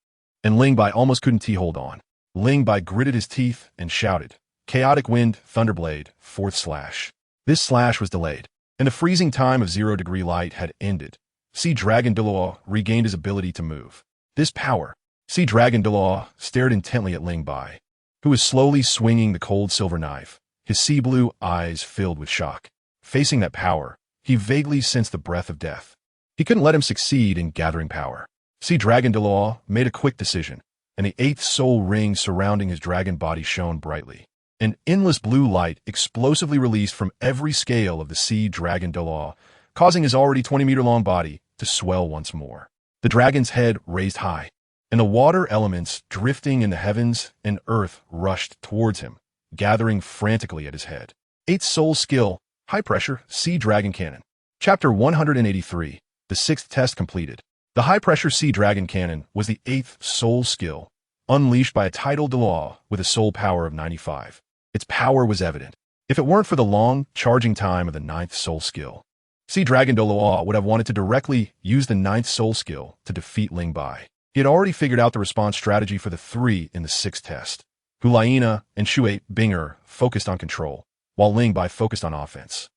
And Ling Bai almost couldn't hold on. Ling Bai gritted his teeth and shouted, "Chaotic Wind, Thunderblade, 4th slash." This slash was delayed, and the freezing time of 0-degree light had ended. Sea Dragon Daw regained his ability to move. This power. Sea Dragon Daw stared intently at Ling Bai, who was slowly swinging the cold silver knife, his sea blue eyes filled with shock. Facing that power, he vaguely sensed the breath of death. He couldn't let him succeed in gathering power. Sea Dragon Daw made a quick decision, and the 8th soul ring surrounding his dragon body shone brightly. An endless blue light explosively released from every scale of the Sea Dragon Daw, causing his already 20-meter-long body to swell once more. The dragon's head raised high, and the water elements drifting in the heavens and earth rushed towards him, gathering frantically at his head. 8th soul skill, high pressure, Sea Dragon Cannon. Chapter 183. The 6th test completed. The high-pressure Sea Dragon Cannon was the 8th soul skill, unleashed by a title Daw with a soul power of 95. Its power was evident. If it weren't for the long, charging time of the 9th soul skill, Sea Dragon Daw would have wanted to directly use the 9th soul skill to defeat Ling Bai. He had already figured out the response strategy for the 3 in the 6th test. Hulayina and Shui Binger focused on control, while Ling Bai focused on offense.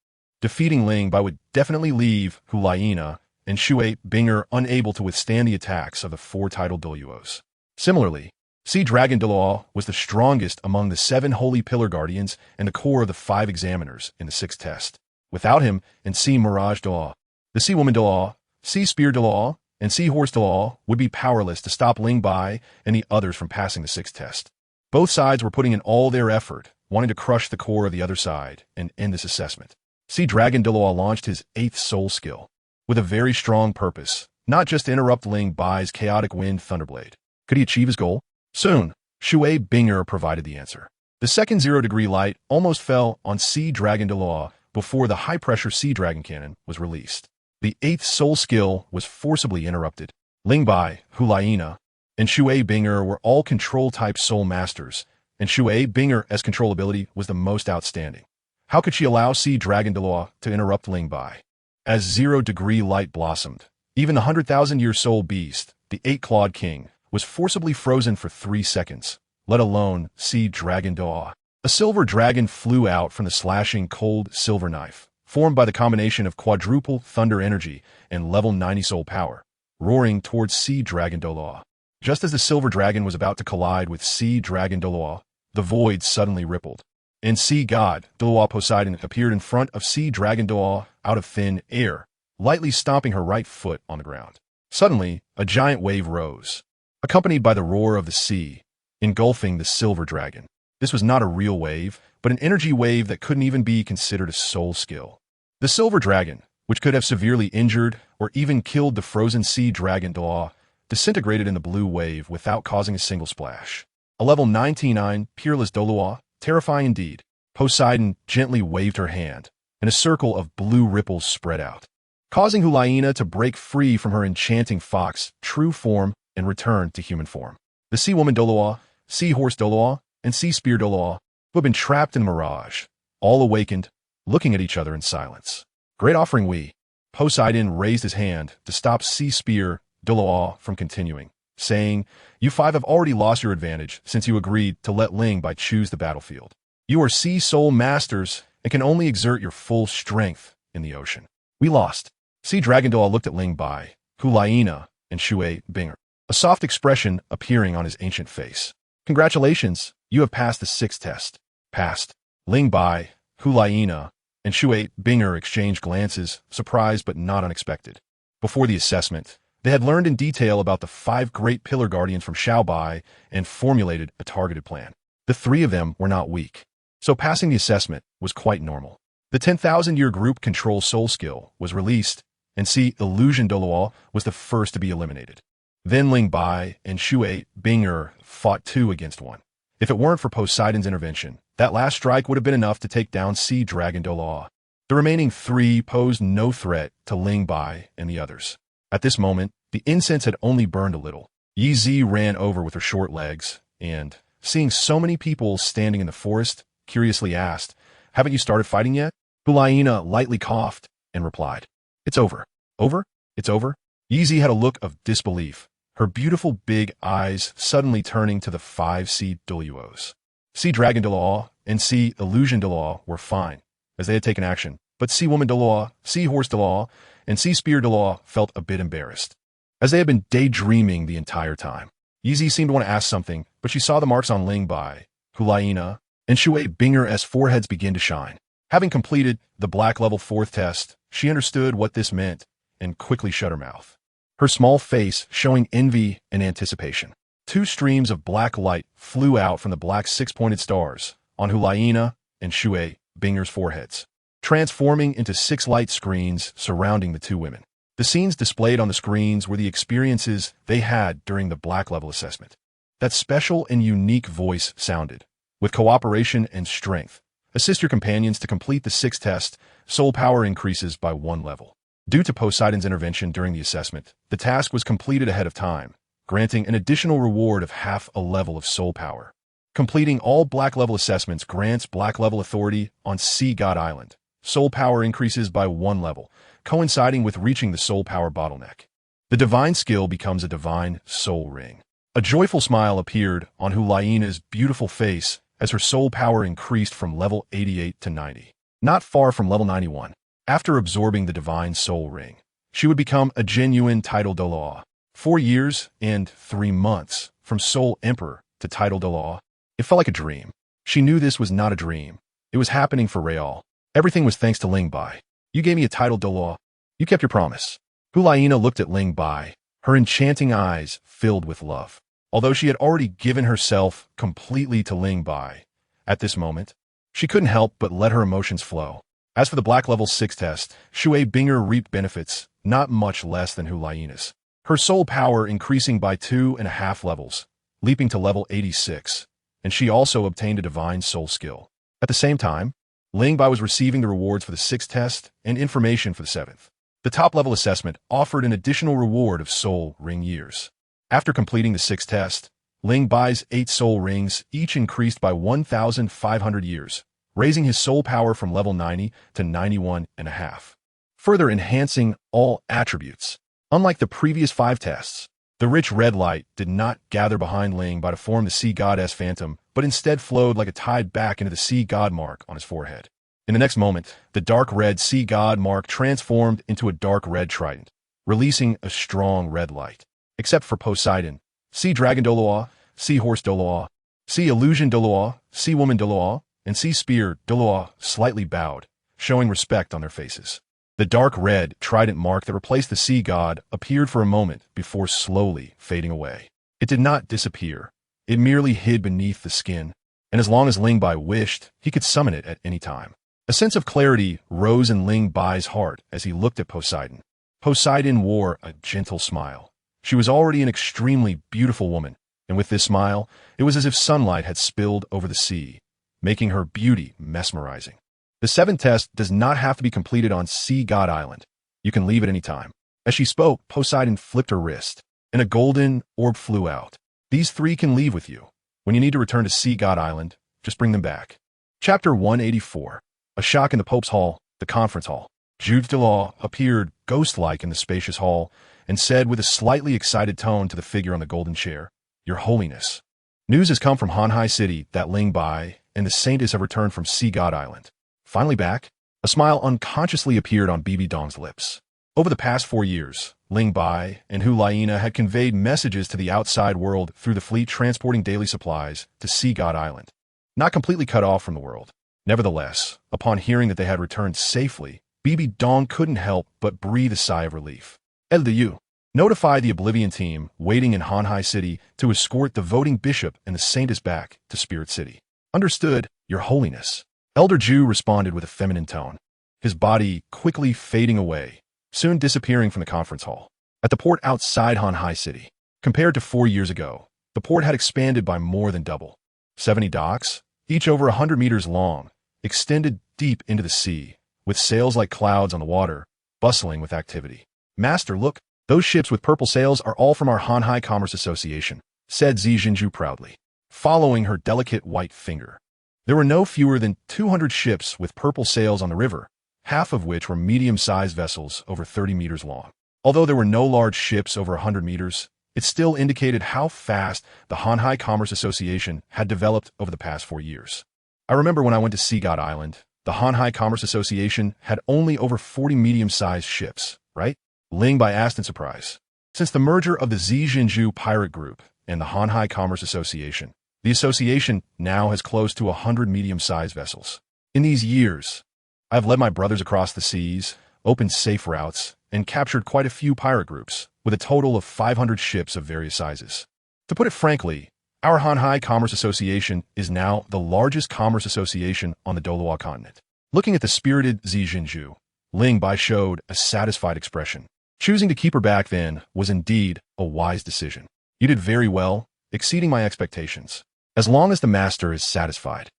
Defeating Ling Bai would definitely leave Hulayina and Shui Binger unable to withstand the attacks of the 4 titled Doluos. Similarly, Sea Dragon Doluo was the strongest among the 7 Holy Pillar Guardians and the core of the 5 examiners in the 6th test. Without him, and Sea Mirage Doluo, the Sea Woman Doluo, Sea Spear Doluo, and Sea Horse Doluo would be powerless to stop Ling Bai and the others from passing the 6th test. Both sides were putting in all their effort, wanting to crush the core of the other side and end this assessment. Sea Dragon Doluo launched his 8th soul skill, with a very strong purpose, not just to interrupt Ling Bai's chaotic wind Thunderblade. Could he achieve his goal? Soon, Shui Binger provided the answer. The second 0-degree light almost fell on Sea Dragon Doluo before the high-pressure Sea Dragon Cannon was released. The 8th soul skill was forcibly interrupted. Ling Bai, Hulaina, and Shui Binger were all control-type soul masters, and Shui Binger's control ability was the most outstanding. How could she allow Sea Dragon Doluo to interrupt Ling Bai? As 0-degree light blossomed, even the 100,000-year soul beast, the 8-clawed king, was forcibly frozen for 3 seconds, let alone Sea Dragon Doluo. A silver dragon flew out from the slashing cold silver knife, formed by the combination of quadruple thunder energy and level 90 soul power, roaring towards Sea Dragon Doluo. Just as the silver dragon was about to collide with Sea Dragon Doluo, the void suddenly rippled, and Sea God Doluo Poseidon appeared in front of Sea Dragon Doluo out of thin air, lightly stomping her right foot on the ground. Suddenly, a giant wave rose, accompanied by the roar of the sea, engulfing the silver dragon. This was not a real wave, but an energy wave that couldn't even be considered a soul skill. The silver dragon, which could have severely injured or even killed the frozen Sea Dragon Doluo, disintegrated in the blue wave without causing a single splash. A level 99 Peerless Doluo, terrifying indeed. Poseidon gently waved her hand, and a circle of blue ripples spread out, causing Hulaina to break free from her enchanting fox true form and return to human form. The Sea Woman Doluo, Sea Horse Doluo, and Sea Spear Doluo, who had been trapped in the mirage, all awakened, looking at each other in silence. Great offering we. Poseidon raised his hand to stop Sea Spear Doluo from continuing, saying, "You 5 have already lost your advantage since you agreed to let Ling Bai choose the battlefield. You are sea soul masters and can only exert your full strength in the ocean. We lost." Sea Dragon Doluo looked at Ling Bai, Hulaina, and Shui Binger, a soft expression appearing on his ancient face. "Congratulations, you have passed the 6th test." Passed. Ling Bai, Hulaina, and Shui Binger exchanged glances, surprised but not unexpected. Before the assessment, they had learned in detail about the 5 great pillar guardians from Xiaobai and formulated a targeted plan. The 3 of them were not weak, so passing the assessment was quite normal. The 10,000-year group control soul skill was released, and Sea Illusion Doluo was the first to be eliminated. Then Ling Bai and Shui Binger fought 2 against 1. If it weren't for Poseidon's intervention, that last strike would have been enough to take down Sea Dragon Doluo. The remaining 3 posed no threat to Ling Bai and the others. At this moment, the incense had only burned a little. Yi Zi ran over with her short legs, and, seeing so many people standing in the forest, curiously asked, "Haven't you started fighting yet?" Hulaina lightly coughed and replied, "It's over." "Over? It's over?" Yi Zi had a look of disbelief, her beautiful big eyes suddenly turning to the 5 Sea Doluos. Sea Dragon Doluo and Sea Illusion Doluo were fine, as they had taken action, but Sea Woman Doluo, Sea Horse Doluo, and Sea Spear Doluo felt a bit embarrassed, as they had been daydreaming the entire time. Yi Zi seemed to want to ask something, but she saw the marks on Ling Bai, Hulaina, and Shui Binger's foreheads begin to shine. Having completed the black level 4th test, she understood what this meant and quickly shut her mouth, her small face showing envy and anticipation. 2 streams of black light flew out from the black 6-pointed stars on Hulaina and Shui Binger's foreheads, transforming into 6 light screens surrounding the 2 women. The scenes displayed on the screens were the experiences they had during the black level assessment. That special and unique voice sounded, "With cooperation and strength, assist your companions to complete the 6th test. Soul power increases by 1 level." Due to Poseidon's intervention during the assessment, the task was completed ahead of time, granting an additional reward of half a level of soul power. Completing all black level assessments grants black level authority on Sea God Island. Soul power increases by 1 level, coinciding with reaching the soul power bottleneck. The divine skill becomes a divine soul ring. A joyful smile appeared on Hulaina's beautiful face as her soul power increased from level 88 to 90, not far from level 91. After absorbing the divine soul ring, she would become a genuine title de law. 4 years and 3 months from sole emperor to title de law. It felt like a dream. She knew this was not a dream. It was happening for real. Everything was thanks to Ling Bai. You gave me a title de law. You kept your promise. Hulaina looked at Ling Bai, her enchanting eyes filled with love. Although she had already given herself completely to Ling Bai, at this moment, she couldn't help but let her emotions flow. As for the Black Level 6 test, Shui Binger reaped benefits, not much less than Hulaina's. Her soul power increasing by 2.5 levels, leaping to level 86, and she also obtained a divine soul skill. At the same time, Ling Bai was receiving the rewards for the 6th test and information for the 7th. The top-level assessment offered an additional reward of soul ring years. After completing the 6th test, Ling Bai's 8 soul rings each increased by 1,500 years, raising his soul power from level 90 to 91.5, further enhancing all attributes. Unlike the previous 5 tests, the rich red light did not gather behind Ling Bai to form the sea goddess phantom, but instead flowed like a tide back into the sea god mark on his forehead. In the next moment, the dark red sea god mark transformed into a dark red trident, releasing a strong red light. Except for Poseidon, Sea Dragon Doloa, Sea Horse Doloa, Sea Illusion Doloa, Sea Woman Doloa, and Sea Spear Doloa slightly bowed, showing respect on their faces. The dark red trident mark that replaced the sea god appeared for a moment before slowly fading away. It did not disappear. It merely hid beneath the skin, and as long as Ling Bai wished, he could summon it at any time. A sense of clarity rose in Ling Bai's heart as he looked at Poseidon. Poseidon wore a gentle smile. She was already an extremely beautiful woman, and with this smile, it was as if sunlight had spilled over the sea, making her beauty mesmerizing. The 7th test does not have to be completed on Sea God Island. You can leave at any time. As she spoke, Poseidon flipped her wrist, and a golden orb flew out. These 3 can leave with you. When you need to return to Sea God Island, just bring them back. Chapter 184. A shock in the Pope's Hall, the conference hall. Juge de Law appeared ghost-like in the spacious hall and said with a slightly excited tone to the figure on the golden chair, "Your Holiness, news has come from Hanhai City that Ling Bai and the Saintess have returned from Sea God Island. Finally back?" A smile unconsciously appeared on Bibi Dong's lips. Over the past 4 years, Ling Bai and Hulaina had conveyed messages to the outside world through the fleet transporting daily supplies to Sea God Island, not completely cut off from the world. Nevertheless, upon hearing that they had returned safely, Bibi Dong couldn't help but breathe a sigh of relief. LDU notified the Oblivion team waiting in Hanhai City to escort the voting bishop and the Saintess back to Spirit City. Understood, Your Holiness. Elder Ju responded with a feminine tone, his body quickly fading away, soon disappearing from the conference hall. At the port outside Hanhai City, compared to 4 years ago, the port had expanded by more than double. 70 docks, each over 100 meters long, extended deep into the sea, with sails like clouds on the water, bustling with activity. "Master, look, those ships with purple sails are all from our Hanhai Commerce Association," said Zi Jinju proudly, following her delicate white finger. There were no fewer than 200 ships with purple sails on the river, half of which were medium-sized vessels over 30 meters long. Although there were no large ships over 100 meters, it still indicated how fast the Hanhai Commerce Association had developed over the past 4 years. I remember when I went to Sea God Island, the Hanhai Commerce Association had only over 40 medium-sized ships, right? Ling Bai asked in surprise. Since the merger of the Zi Jinju Pirate Group and the Hanhai Commerce Association, the association now has close to 100 medium-sized vessels. In these years, I've led my brothers across the seas, opened safe routes, and captured quite a few pirate groups, with a total of 500 ships of various sizes. To put it frankly, our Hanhai Commerce Association is now the largest commerce association on the Doloa continent. Looking at the spirited Zi Jinju, Ling Bai showed a satisfied expression. Choosing to keep her back then was indeed a wise decision. "You did very well, exceeding my expectations. As long as the master is satisfied."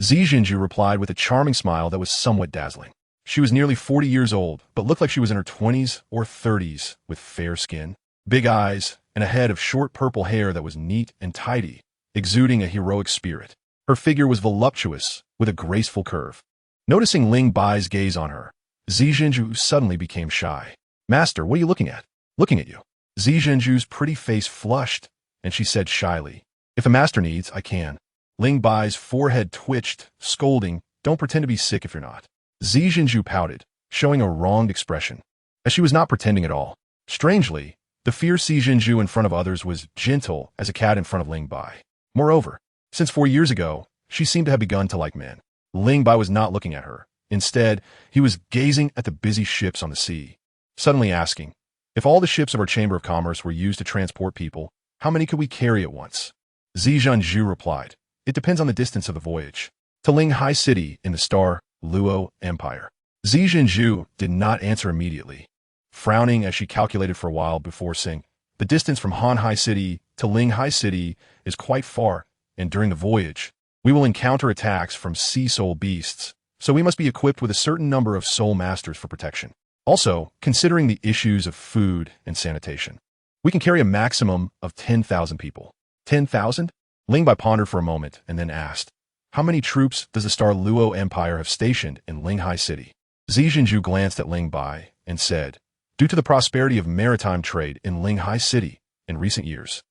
Zi Jinju replied with a charming smile that was somewhat dazzling. She was nearly 40 years old, but looked like she was in her 20s or 30s, with fair skin, big eyes, and a head of short purple hair that was neat and tidy, exuding a heroic spirit. Her figure was voluptuous, with a graceful curve. Noticing Ling Bai's gaze on her, Zi Jinju suddenly became shy. "Master, what are you looking at?" "Looking at you." Zi Jinju's pretty face flushed, and she said shyly, "If the master needs, I can." Ling Bai's forehead twitched, scolding, "Don't pretend to be sick if you're not." Zi Jinju pouted, showing a wronged expression. as she was not pretending at all. Strangely, the fierce Si Jinju in front of others was gentle as a cat in front of Ling Bai. Moreover, since 4 years ago, she seemed to have begun to like men. Ling Bai was not looking at her. Instead, he was gazing at the busy ships on the sea, suddenly asking, if all the ships of our Chamber of Commerce were used to transport people, how many could we carry at once? Zi Zhenju replied, it depends on the distance of the voyage. To Ling Hai City in the Star Luo Empire. Zi Zhenju did not answer immediately, frowning as she calculated for a while before saying, the distance from Han Hai City to Ling Hai City is quite far, and during the voyage, we will encounter attacks from sea soul beasts, so we must be equipped with a certain number of soul masters for protection. Also, considering the issues of food and sanitation, we can carry a maximum of 10,000 people. 10,000? Ling Bai pondered for a moment and then asked, how many troops does the Star Luo Empire have stationed in Ling Hai City? Zi Jinju glanced at Ling Bai and said, due to the prosperity of maritime trade in Ling Hai City in recent years,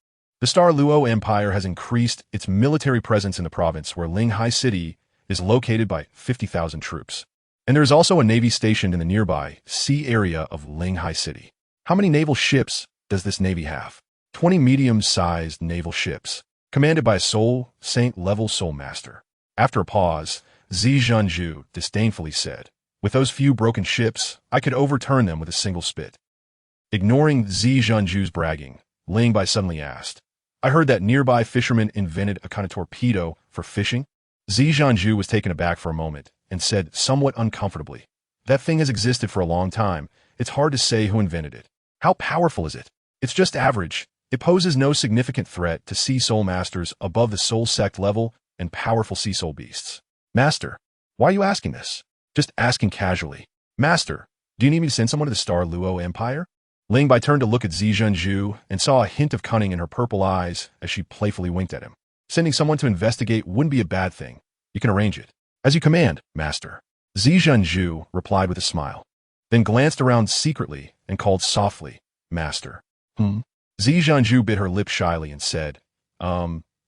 the Star Luo Empire has increased its military presence in the province where Ling Hai City is located by 50,000 troops. And there is also a navy stationed in the nearby sea area of Ling Hai City. How many naval ships does this navy have? 20 medium-sized naval ships, commanded by a soul saint-level soul master. After a pause, Zi Zhenju disdainfully said, with those few broken ships, I could overturn them with a single spit. Ignoring Zi Zhenju's bragging, Ling Bai suddenly asked, I heard that nearby fishermen invented a kind of torpedo for fishing. Zi Zhenju was taken aback for a moment and said somewhat uncomfortably, that thing has existed for a long time. It's hard to say who invented it. How powerful is it? It's just average. It poses no significant threat to sea soul masters above the soul sect level and powerful sea soul beasts. Master, why are you asking this? Just asking casually. Master, do you need me to send someone to the Star Luo Empire? Ling Bai turned to look at Zi Zhenju and saw a hint of cunning in her purple eyes as she playfully winked at him. Sending someone to investigate wouldn't be a bad thing. You can arrange it. As you command, Master. Zi Zhenju replied with a smile, then glanced around secretly and called softly, Master. Zi Zhenju bit her lip shyly and said,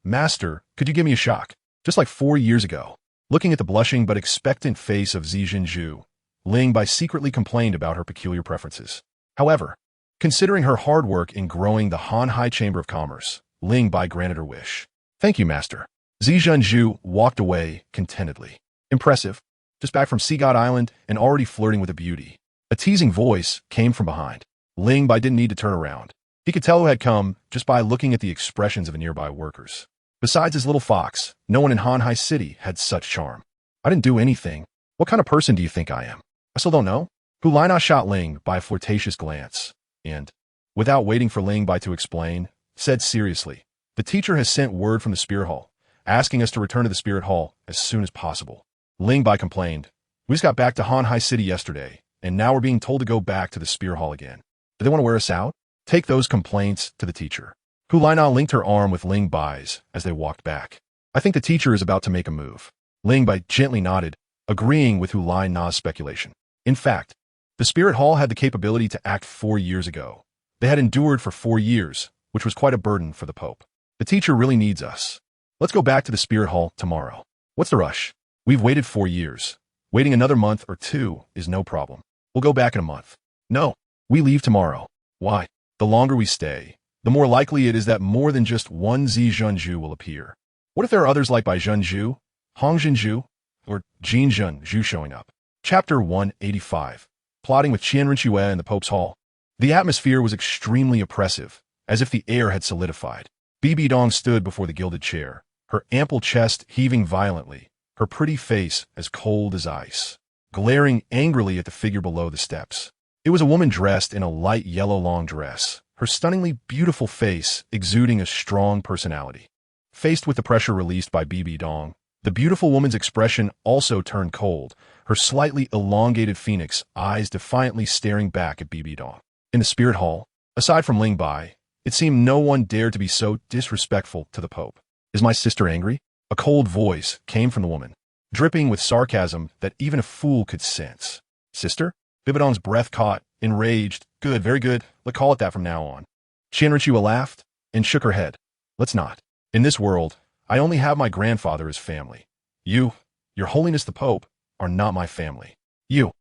Master, could you give me a shock? Just like 4 years ago. Looking at the blushing but expectant face of Zi Zhenju, Ling Bai secretly complained about her peculiar preferences. However, considering her hard work in growing the Han Hai Chamber of Commerce, Ling Bai granted her wish. Thank you, Master. Zi Zhenju walked away contentedly. Impressive. Just back from Sea God Island and already flirting with a beauty. A teasing voice came from behind. Ling Bai didn't need to turn around. He could tell who had come just by looking at the expressions of the nearby workers. Besides his little fox, no one in Han Hai City had such charm. I didn't do anything. What kind of person do you think I am? I still don't know. Hu Lina shot Ling Bai a flirtatious glance, and, without waiting for Ling Bai to explain, said seriously, the teacher has sent word from the Spirit Hall, asking us to return to the Spirit Hall as soon as possible. Ling Bai complained, we just got back to Han Hai City yesterday, and now we're being told to go back to the Spirit Hall again. Do they want to wear us out? Take those complaints to the teacher. Hu Lina linked her arm with Ling Bai's as they walked back. I think the teacher is about to make a move. Ling Bai gently nodded, agreeing with Hu Lina's speculation. In fact, the Spirit Hall had the capability to act 4 years ago. They had endured for 4 years, which was quite a burden for the Pope. The teacher really needs us. Let's go back to the Spirit Hall tomorrow. What's the rush? We've waited 4 years. Waiting another month or 2 is no problem. We'll go back in a month. No, we leave tomorrow. Why? The longer we stay, the more likely it is that more than just one Zi Zhenju will appear. What if there are others like Bai Zhenju, Hong Zhenju, or Jin Zhenju showing up? Chapter 185. Plotting with Qian Rinxue in the Pope's Hall. The atmosphere was extremely oppressive, as if the air had solidified. Bibi Dong stood before the gilded chair, her ample chest heaving violently, her pretty face as cold as ice, glaring angrily at the figure below the steps. It was a woman dressed in a light yellow long dress, her stunningly beautiful face exuding a strong personality. Faced with the pressure released by Bibi Dong, the beautiful woman's expression also turned cold, her slightly elongated phoenix eyes defiantly staring back at Bibi Dong. In the Spirit Hall, aside from Ling Bai, it seemed no one dared to be so disrespectful to the Pope. Is my sister angry? A cold voice came from the woman, dripping with sarcasm that even a fool could sense. Sister? Bibi Dong's breath caught, enraged. Good, very good. Let's call it that from now on. Qian Rinxue laughed and shook her head. Let's not. In this world, I only have my grandfather as family. You, Your Holiness the Pope, are not my family. You,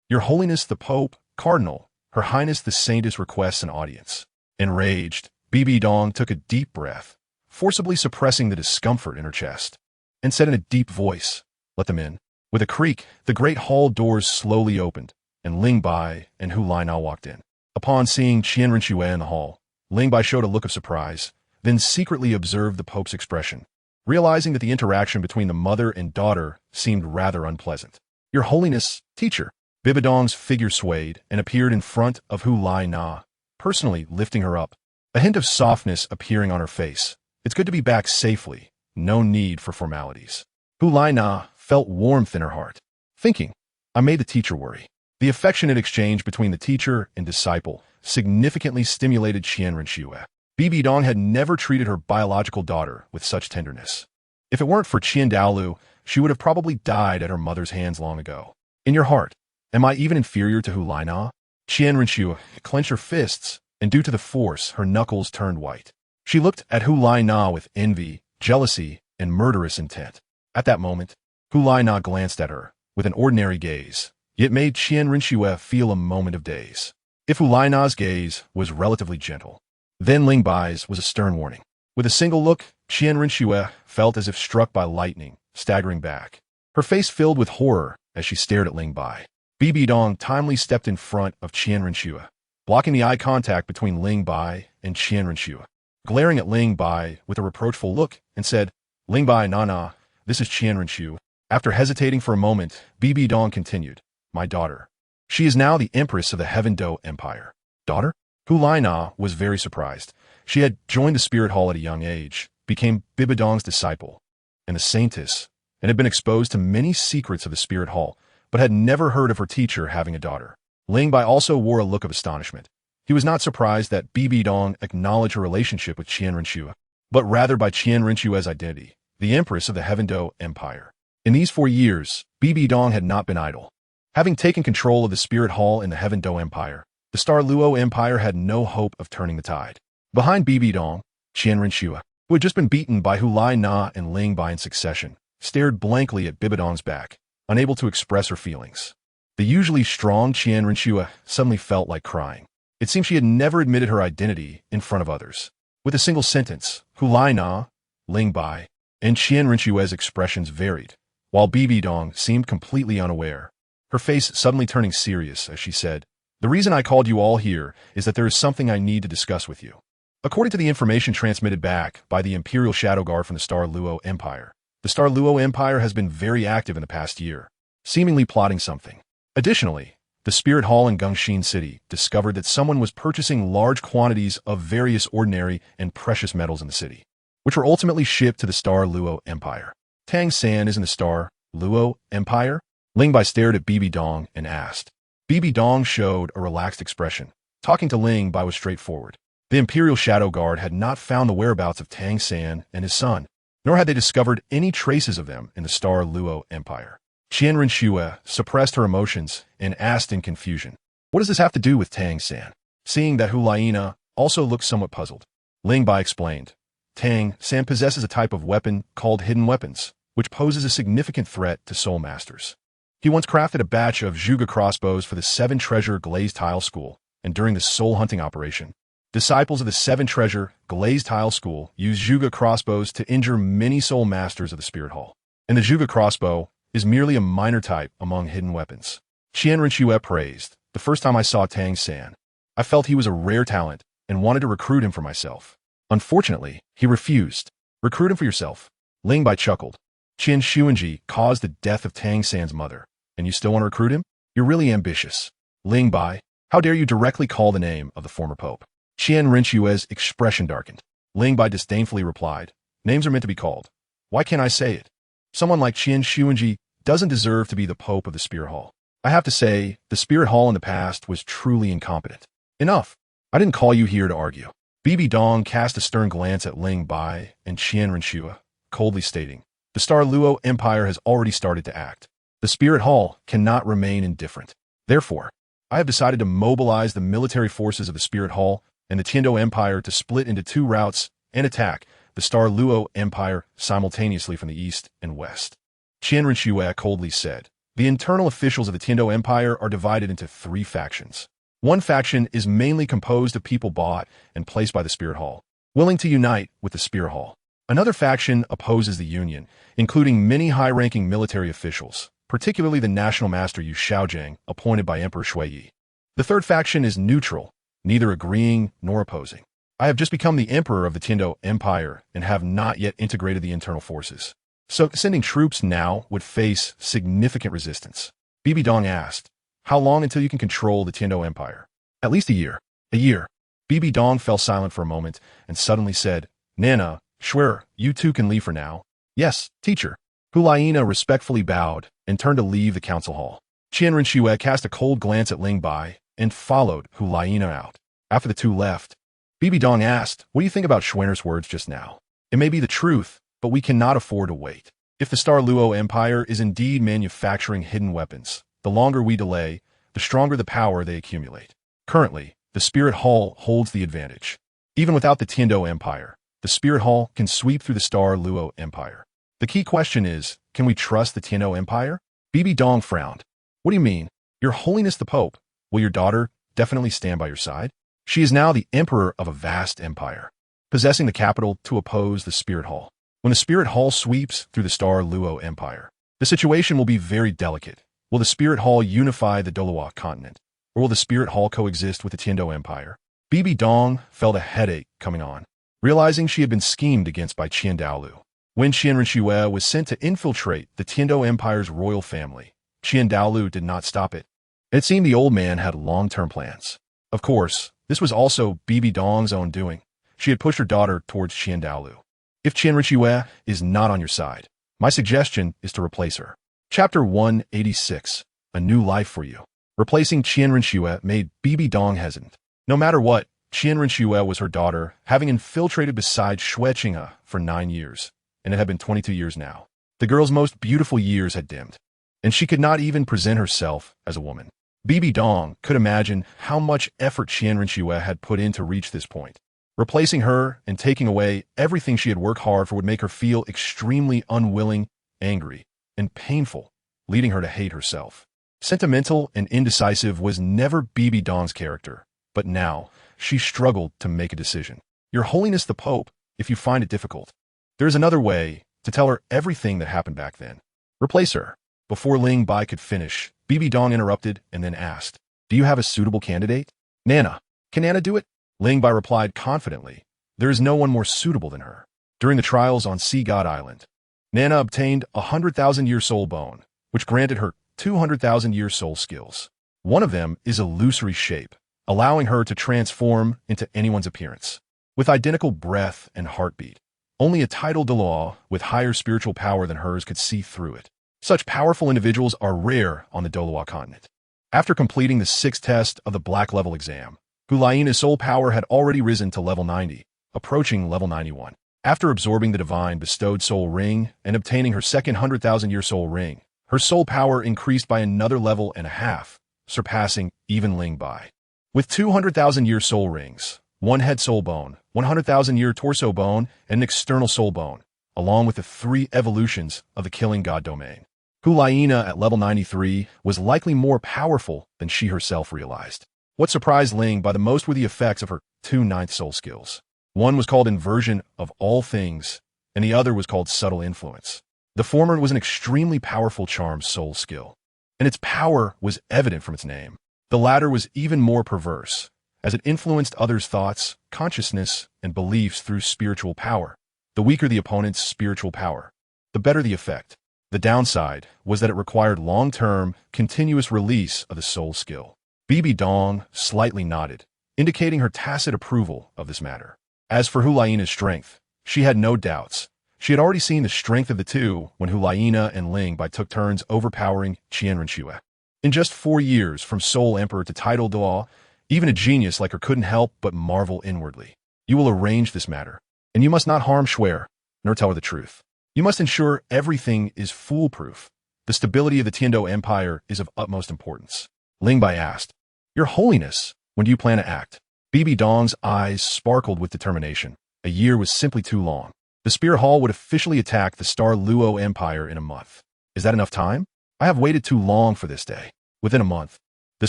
Your Holiness the Pope, Cardinal, Her Highness the Saintess requests an audience. Enraged, Bibi Dong took a deep breath, forcibly suppressing the discomfort in her chest, and said in a deep voice, "Let them in." With a creak, the great hall doors slowly opened, and Ling Bai and Hu Laina walked in. Upon seeing Qian Rinxue in the hall, Ling Bai showed a look of surprise, then secretly observed the Pope's expression, realizing that the interaction between the mother and daughter seemed rather unpleasant. "Your Holiness, teacher." Bibi Dong's figure swayed and appeared in front of Hu Laina, personally lifting her up, a hint of softness appearing on her face. "It's good to be back safely. No need for formalities." Hu Laina felt warmth in her heart, thinking, "I made the teacher worry." The affectionate exchange between the teacher and disciple significantly stimulated Qian Rinxue. Bibi Dong had never treated her biological daughter with such tenderness. If it weren't for Qian Daolu, she would have probably died at her mother's hands long ago. "In your heart, am I even inferior to Hu Laina?" Qian Rinxue clenched her fists, and due to the force, her knuckles turned white. She looked at Hu Laina with envy, jealousy, and murderous intent. At that moment, Hu Laina glanced at her with an ordinary gaze. It made Qian Rinxue feel a moment of daze. If Hu Laina's gaze was relatively gentle, then Ling Bai's was a stern warning. With a single look, Qian Rinxue felt as if struck by lightning, staggering back. Her face filled with horror as she stared at Ling Bai. Bibi Dong timely stepped in front of Qian Rinxue, blocking the eye contact between Ling Bai and Qian Rinxue, glaring at Ling Bai with a reproachful look, and said, "Ling Bai, Nana, this is Qian Rinxue." After hesitating for a moment, Bibi Dong continued, "My daughter. She is now the Empress of the Heaven Do Empire." "Daughter?" Hu Laina was very surprised. She had joined the Spirit Hall at a young age, became Bibi Dong's disciple, and the Saintess, and had been exposed to many secrets of the Spirit Hall, but had never heard of her teacher having a daughter. Ling Bai also wore a look of astonishment. He was not surprised that Bibi Dong acknowledged her relationship with Qian Rinxue, but rather by Qian Rinxue's identity, the Empress of the Heaven Do Empire. In these 4 years, Bibi Dong had not been idle. Having taken control of the Spirit Hall in the Heaven Do Empire, the Star Luo Empire had no hope of turning the tide. Behind Bibi Dong, Qian Rinxue, who had just been beaten by Hu Laina and Ling Bai in succession, stared blankly at Bibi Dong's back, unable to express her feelings. The usually strong Qian Rinxue suddenly felt like crying. It seemed she had never admitted her identity in front of others. With a single sentence, Hu Laina, Ling Bai, and Qian Rinxue's expressions varied, while Bibi Dong seemed completely unaware, her face suddenly turning serious as she said, "The reason I called you all here is that there is something I need to discuss with you." According to the information transmitted back by the Imperial Shadow Guard from the Star Luo Empire, the Star Luo Empire has been very active in the past year, seemingly plotting something. Additionally, the Spirit Hall in Gongxin City discovered that someone was purchasing large quantities of various ordinary and precious metals in the city, which were ultimately shipped to the Star Luo Empire. "Tang San is in the Star Luo Empire?" Ling Bai stared at Bibi Dong and asked. Bibi Dong showed a relaxed expression. Talking to Ling Bai was straightforward. The Imperial Shadow Guard had not found the whereabouts of Tang San and his son, nor had they discovered any traces of them in the Star Luo Empire. Qian Rinxue suppressed her emotions and asked in confusion, "What does this have to do with Tang San?" Seeing that Hu Laina also looked somewhat puzzled, Ling Bai explained, "Tang San possesses a type of weapon called hidden weapons, which poses a significant threat to soul masters. He once crafted a batch of Zhuge crossbows for the Seven Treasure Glazed Tile School, and during the soul hunting operation, disciples of the Seven Treasure Glazed Tile School used Zhuge crossbows to injure many soul masters of the Spirit Hall. And the Zhuge crossbow is merely a minor type among hidden weapons." Qian Rinxue praised, "The first time I saw Tang San, I felt he was a rare talent and wanted to recruit him for myself. Unfortunately, he refused." "Recruit him for yourself?" Ling Bai chuckled. "Qian Xuanji caused the death of Tang San's mother, and you still want to recruit him? You're really ambitious." "Ling Bai, how dare you directly call the name of the former pope?" Qian Rinxue's expression darkened. Ling Bai disdainfully replied, "Names are meant to be called. Why can't I say it? Someone like Qian Xuanji doesn't deserve to be the pope of the Spirit Hall. I have to say, the Spirit Hall in the past was truly incompetent." "Enough. I didn't call you here to argue." Bibi Dong cast a stern glance at Ling Bai and Qian Rinxue, coldly stating, "The Star Luo Empire has already started to act. The Spirit Hall cannot remain indifferent. Therefore, I have decided to mobilize the military forces of the Spirit Hall and the Tiando Empire to split into 2 routes and attack the Star Luo Empire simultaneously from the east and west." Qian Rinxue coldly said, "The internal officials of the Tiando Empire are divided into 3 factions. One faction is mainly composed of people bought and placed by the Spirit Hall, willing to unite with the Spirit Hall. Another faction opposes the Union, including many high-ranking military officials, particularly the National Master Yu Shaojiang, appointed by Emperor Shuiyi. The third faction is neutral, neither agreeing nor opposing. I have just become the emperor of the Tiando Empire and have not yet integrated the internal forces. So sending troops now would face significant resistance. Bibi Dong asked, "How long until you can control the Tiando Empire?" "At least a year." "A year." Bibi Dong fell silent for a moment and suddenly said, "Nana, Schwer, you two can leave for now." "Yes, teacher." Hulaina respectfully bowed and turned to leave the council hall. Qian Renxue cast a cold glance at Ling Bai and followed Hulaina out. After the two left, Bibi Dong asked, "What do you think about Schwerner's words just now? It may be the truth, but we cannot afford to wait. If the Star Luo Empire is indeed manufacturing hidden weapons, the longer we delay, the stronger the power they accumulate. Currently, the Spirit Hall holds the advantage. Even without the Tiando Empire, the Spirit Hall can sweep through the Star Luo Empire. The key question is, can we trust the Tiando Empire?" Bibi Dong frowned. "What do you mean? Your Holiness the Pope, will your daughter definitely stand by your side? She is now the emperor of a vast empire, possessing the capital to oppose the Spirit Hall. When the Spirit Hall sweeps through the Star Luo Empire, the situation will be very delicate. Will the Spirit Hall unify the Doloa continent, or will the Spirit Hall coexist with the Tiando Empire?" Bibi Dong felt a headache coming on, realizing she had been schemed against by Qian Daolu. When Qian Renxue was sent to infiltrate the Tiando Empire's royal family, Qian Daolu did not stop it. It seemed the old man had long-term plans. Of course, this was also Bibi Dong's own doing. She had pushed her daughter towards Qian Daolu. If Qian Renxue is not on your side, my suggestion is to replace her. Chapter 186, A New Life for You. Replacing Qian Renxue made Bibi Dong hesitant. No matter what, Qian Renxue was her daughter, having infiltrated beside Xue Qinghe for 9 years, and it had been 22 years now. The girl's most beautiful years had dimmed, and she could not even present herself as a woman. Bibi Dong could imagine how much effort Qian Renxue had put in to reach this point. Replacing her and taking away everything she had worked hard for would make her feel extremely unwilling, angry, and painful, leading her to hate herself. Sentimental and indecisive was never Bibi Dong's character, but now she struggled to make a decision. "Your Holiness the Pope, if you find it difficult, there is another way to tell her everything that happened back then. Replace her." Before Ling Bai could finish, Bibi Dong interrupted and then asked, "Do you have a suitable candidate?" "Nana. Can Nana do it?" Ling Bai replied confidently, "There is no one more suitable than her." During the trials on Sea God Island, Nana obtained 100,000-year soul bone, which granted her 200,000-year soul skills. One of them is illusory shape, allowing her to transform into anyone's appearance. With identical breath and heartbeat, only a title de law with higher spiritual power than hers could see through it. Such powerful individuals are rare on the Doloa continent. After completing the 6th test of the Black Level exam, Hulaina's soul power had already risen to level 90, approaching level 91. After absorbing the divine bestowed soul ring and obtaining her second 100,000-year soul ring, her soul power increased by another level and a half, surpassing even Ling Bai. With 200,000-year soul rings, one head soul bone, 100,000-year torso bone, and an external soul bone, along with the 3 evolutions of the Killing God domain, Hulaina at level 93 was likely more powerful than she herself realized. What surprised Ling by the most were the effects of her 2 ninth soul skills. One was called Inversion of All Things, and the other was called Subtle Influence. The former was an extremely powerful charm soul skill, and its power was evident from its name. The latter was even more perverse, as it influenced others' thoughts, consciousness, and beliefs through spiritual power. The weaker the opponent's spiritual power, the better the effect. The downside was that it required long-term, continuous release of the soul skill. Bibi Dong slightly nodded, indicating her tacit approval of this matter. As for Hulaina's strength, she had no doubts. She had already seen the strength of the two when Hulaina and Ling Bai took turns overpowering Qian Renxue. In just 4 years from Soul Emperor to title de law, even a genius like her couldn't help but marvel inwardly. "You will arrange this matter, and you must not harm Schwer, nor tell her the truth. You must ensure everything is foolproof. The stability of the Tiando Empire is of utmost importance." Ling Bai asked, "Your Holiness, when do you plan to act?" Bibi Dong's eyes sparkled with determination. A year was simply too long. The Spirit Hall would officially attack the Star Luo Empire in a month. Is that enough time? I have waited too long for this day. Within a month, The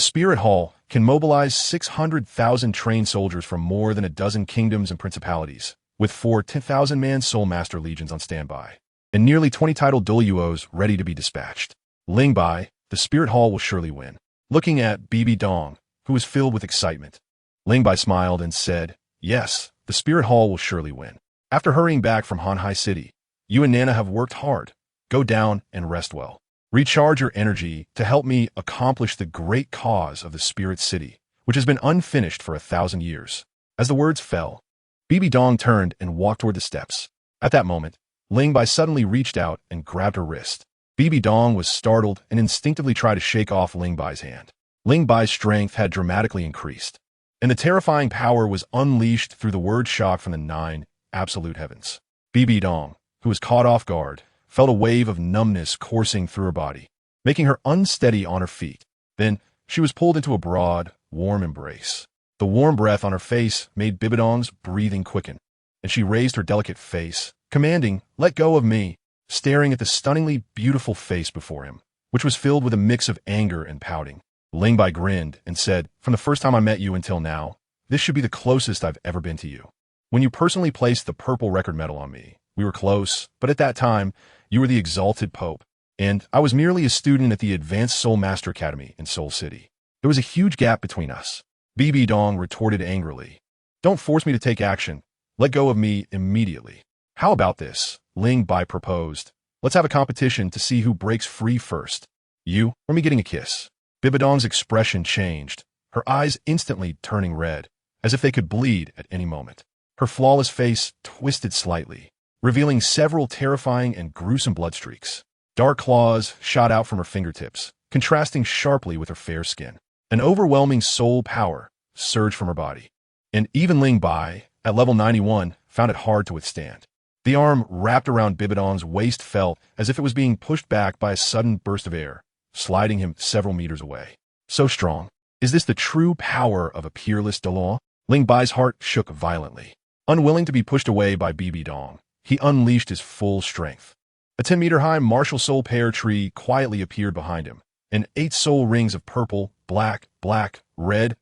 Spirit Hall can mobilize 600,000 trained soldiers from more than a dozen kingdoms and principalities, with 4 10,000-man Soul Master legions on standby, and nearly 20 titled Doluos ready to be dispatched. Ling Bai, the Spirit Hall will surely win. Looking at Bibi Dong, who was filled with excitement, Ling Bai smiled and said, "Yes, the Spirit Hall will surely win. After hurrying back from Hanhai City, you and Nana have worked hard. Go down and rest well. Recharge your energy to help me accomplish the great cause of the Spirit City, which has been unfinished for 1,000 years." As the words fell, Bibi Dong turned and walked toward the steps. At that moment, Ling Bai suddenly reached out and grabbed her wrist. Bibi Dong was startled and instinctively tried to shake off Ling Bai's hand. Ling Bai's strength had dramatically increased, and the terrifying power was unleashed through the word shock from the 9 absolute heavens. Bibi Dong, who was caught off guard, felt a wave of numbness coursing through her body, making her unsteady on her feet. Then she was pulled into a broad, warm embrace. The warm breath on her face made Bibi Dong's breathing quicken, and she raised her delicate face, commanding, "Let go of me," staring at the stunningly beautiful face before him, which was filled with a mix of anger and pouting. Ling Bai grinned and said, "From the first time I met you until now, this should be the closest I've ever been to you. When you personally placed the purple record medal on me, we were close, but at that time, you were the exalted Pope, and I was merely a student at the Advanced Soul Master Academy in Soul City. There was a huge gap between us." Bibi Dong retorted angrily, "Don't force me to take action. Let go of me immediately." "How about this?" Ling Bai proposed. "Let's have a competition to see who breaks free first. You or me getting a kiss?" Bibi Dong's expression changed, her eyes instantly turning red, as if they could bleed at any moment. Her flawless face twisted slightly, revealing several terrifying and gruesome blood streaks. Dark claws shot out from her fingertips, contrasting sharply with her fair skin. An overwhelming soul power surged from her body, and even Ling Bai, at level 91, found it hard to withstand. The arm wrapped around Bibi Dong's waist felt as if it was being pushed back by a sudden burst of air, sliding him several meters away. So strong. Is this the true power of a peerless Delaw? Ling Bai's heart shook violently. Unwilling to be pushed away by Bibi Dong, he unleashed his full strength. A 10-meter-high martial soul pear tree quietly appeared behind him, and 8 soul rings of purple, black, red,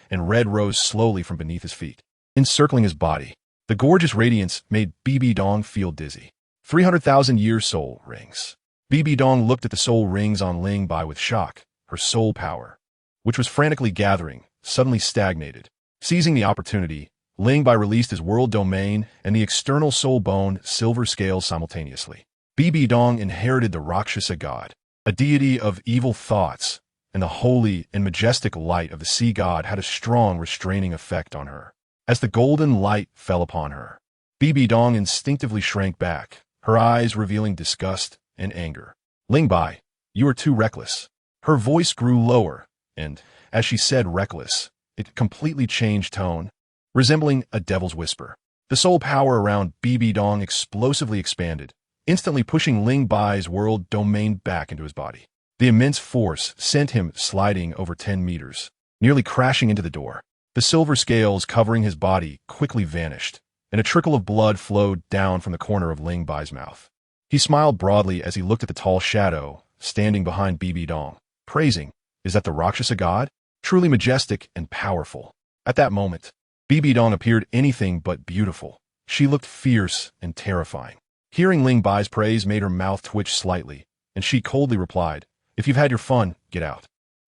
and red rose slowly from beneath his feet, encircling his body. The gorgeous radiance made Bibi Dong feel dizzy. 300,000-year soul rings. Bibi Dong looked at the soul rings on Ling Bai with shock. Her soul power, which was frantically gathering, suddenly stagnated. Seizing the opportunity, Ling Bai released his world domain and the external soul bone silver scales simultaneously. Bibi Dong inherited the Rakshasa god, a deity of evil thoughts, and the holy and majestic light of the sea god had a strong restraining effect on her. As the golden light fell upon her, Bibi Dong instinctively shrank back, her eyes revealing disgust and anger. "Ling Bai, you are too reckless." Her voice grew lower, and, as she said reckless, it completely changed tone, resembling a devil's whisper. The soul power around Bibi Dong explosively expanded, instantly pushing Ling Bai's world domain back into his body. The immense force sent him sliding over 10 meters, nearly crashing into the door. The silver scales covering his body quickly vanished, and a trickle of blood flowed down from the corner of Ling Bai's mouth. He smiled broadly as he looked at the tall shadow standing behind Bibi Dong, praising, "Is that the Rakshasa god? Truly majestic and powerful." At that moment, Bibi Dong appeared anything but beautiful. She looked fierce and terrifying. Hearing Ling Bai's praise made her mouth twitch slightly, and she coldly replied, "If you've had your fun, get out."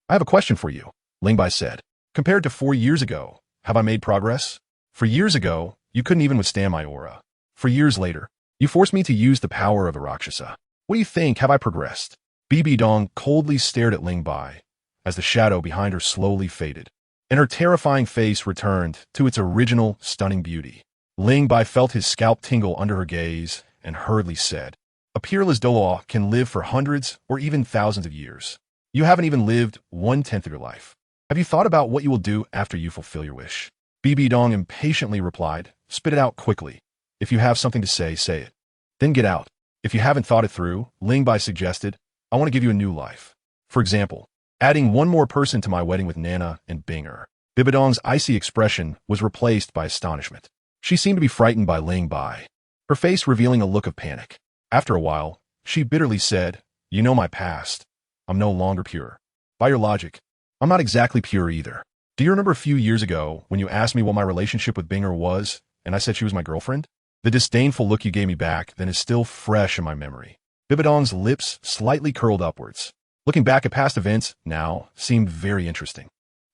"I have a question for you," Ling Bai said. "Compared to 4 years ago, have I made progress? For years ago, you couldn't even withstand my aura. For years later, you forced me to use the power of the Rakshasa. What do you think? Have I progressed?" Bibi Dong coldly stared at Ling Bai as the shadow behind her slowly faded, and her terrifying face returned to its original stunning beauty. Ling Bai felt his scalp tingle under her gaze and hurriedly said, "A peerless Dolaw can live for hundreds or even thousands of years. You haven't even lived 1/10 of your life. Have you thought about what you will do after you fulfill your wish?" Bibi Dong impatiently replied, "Spit it out quickly. If you have something to say, say it. Then get out." "If you haven't thought it through," Ling Bai suggested, "I want to give you a new life. For example, adding one more person to my wedding with Nana and Binger." Bibi Dong's icy expression was replaced by astonishment. She seemed to be frightened by Ling Bai, her face revealing a look of panic. After a while, she bitterly said, "You know my past. I'm no longer pure. By your logic, I'm not exactly pure either. Do you remember a few years ago when you asked me what my relationship with Binger was, and I said she was my girlfriend? The disdainful look you gave me back then is still fresh in my memory. Bibidong's lips slightly curled upwards. Looking back at past events now seemed very interesting.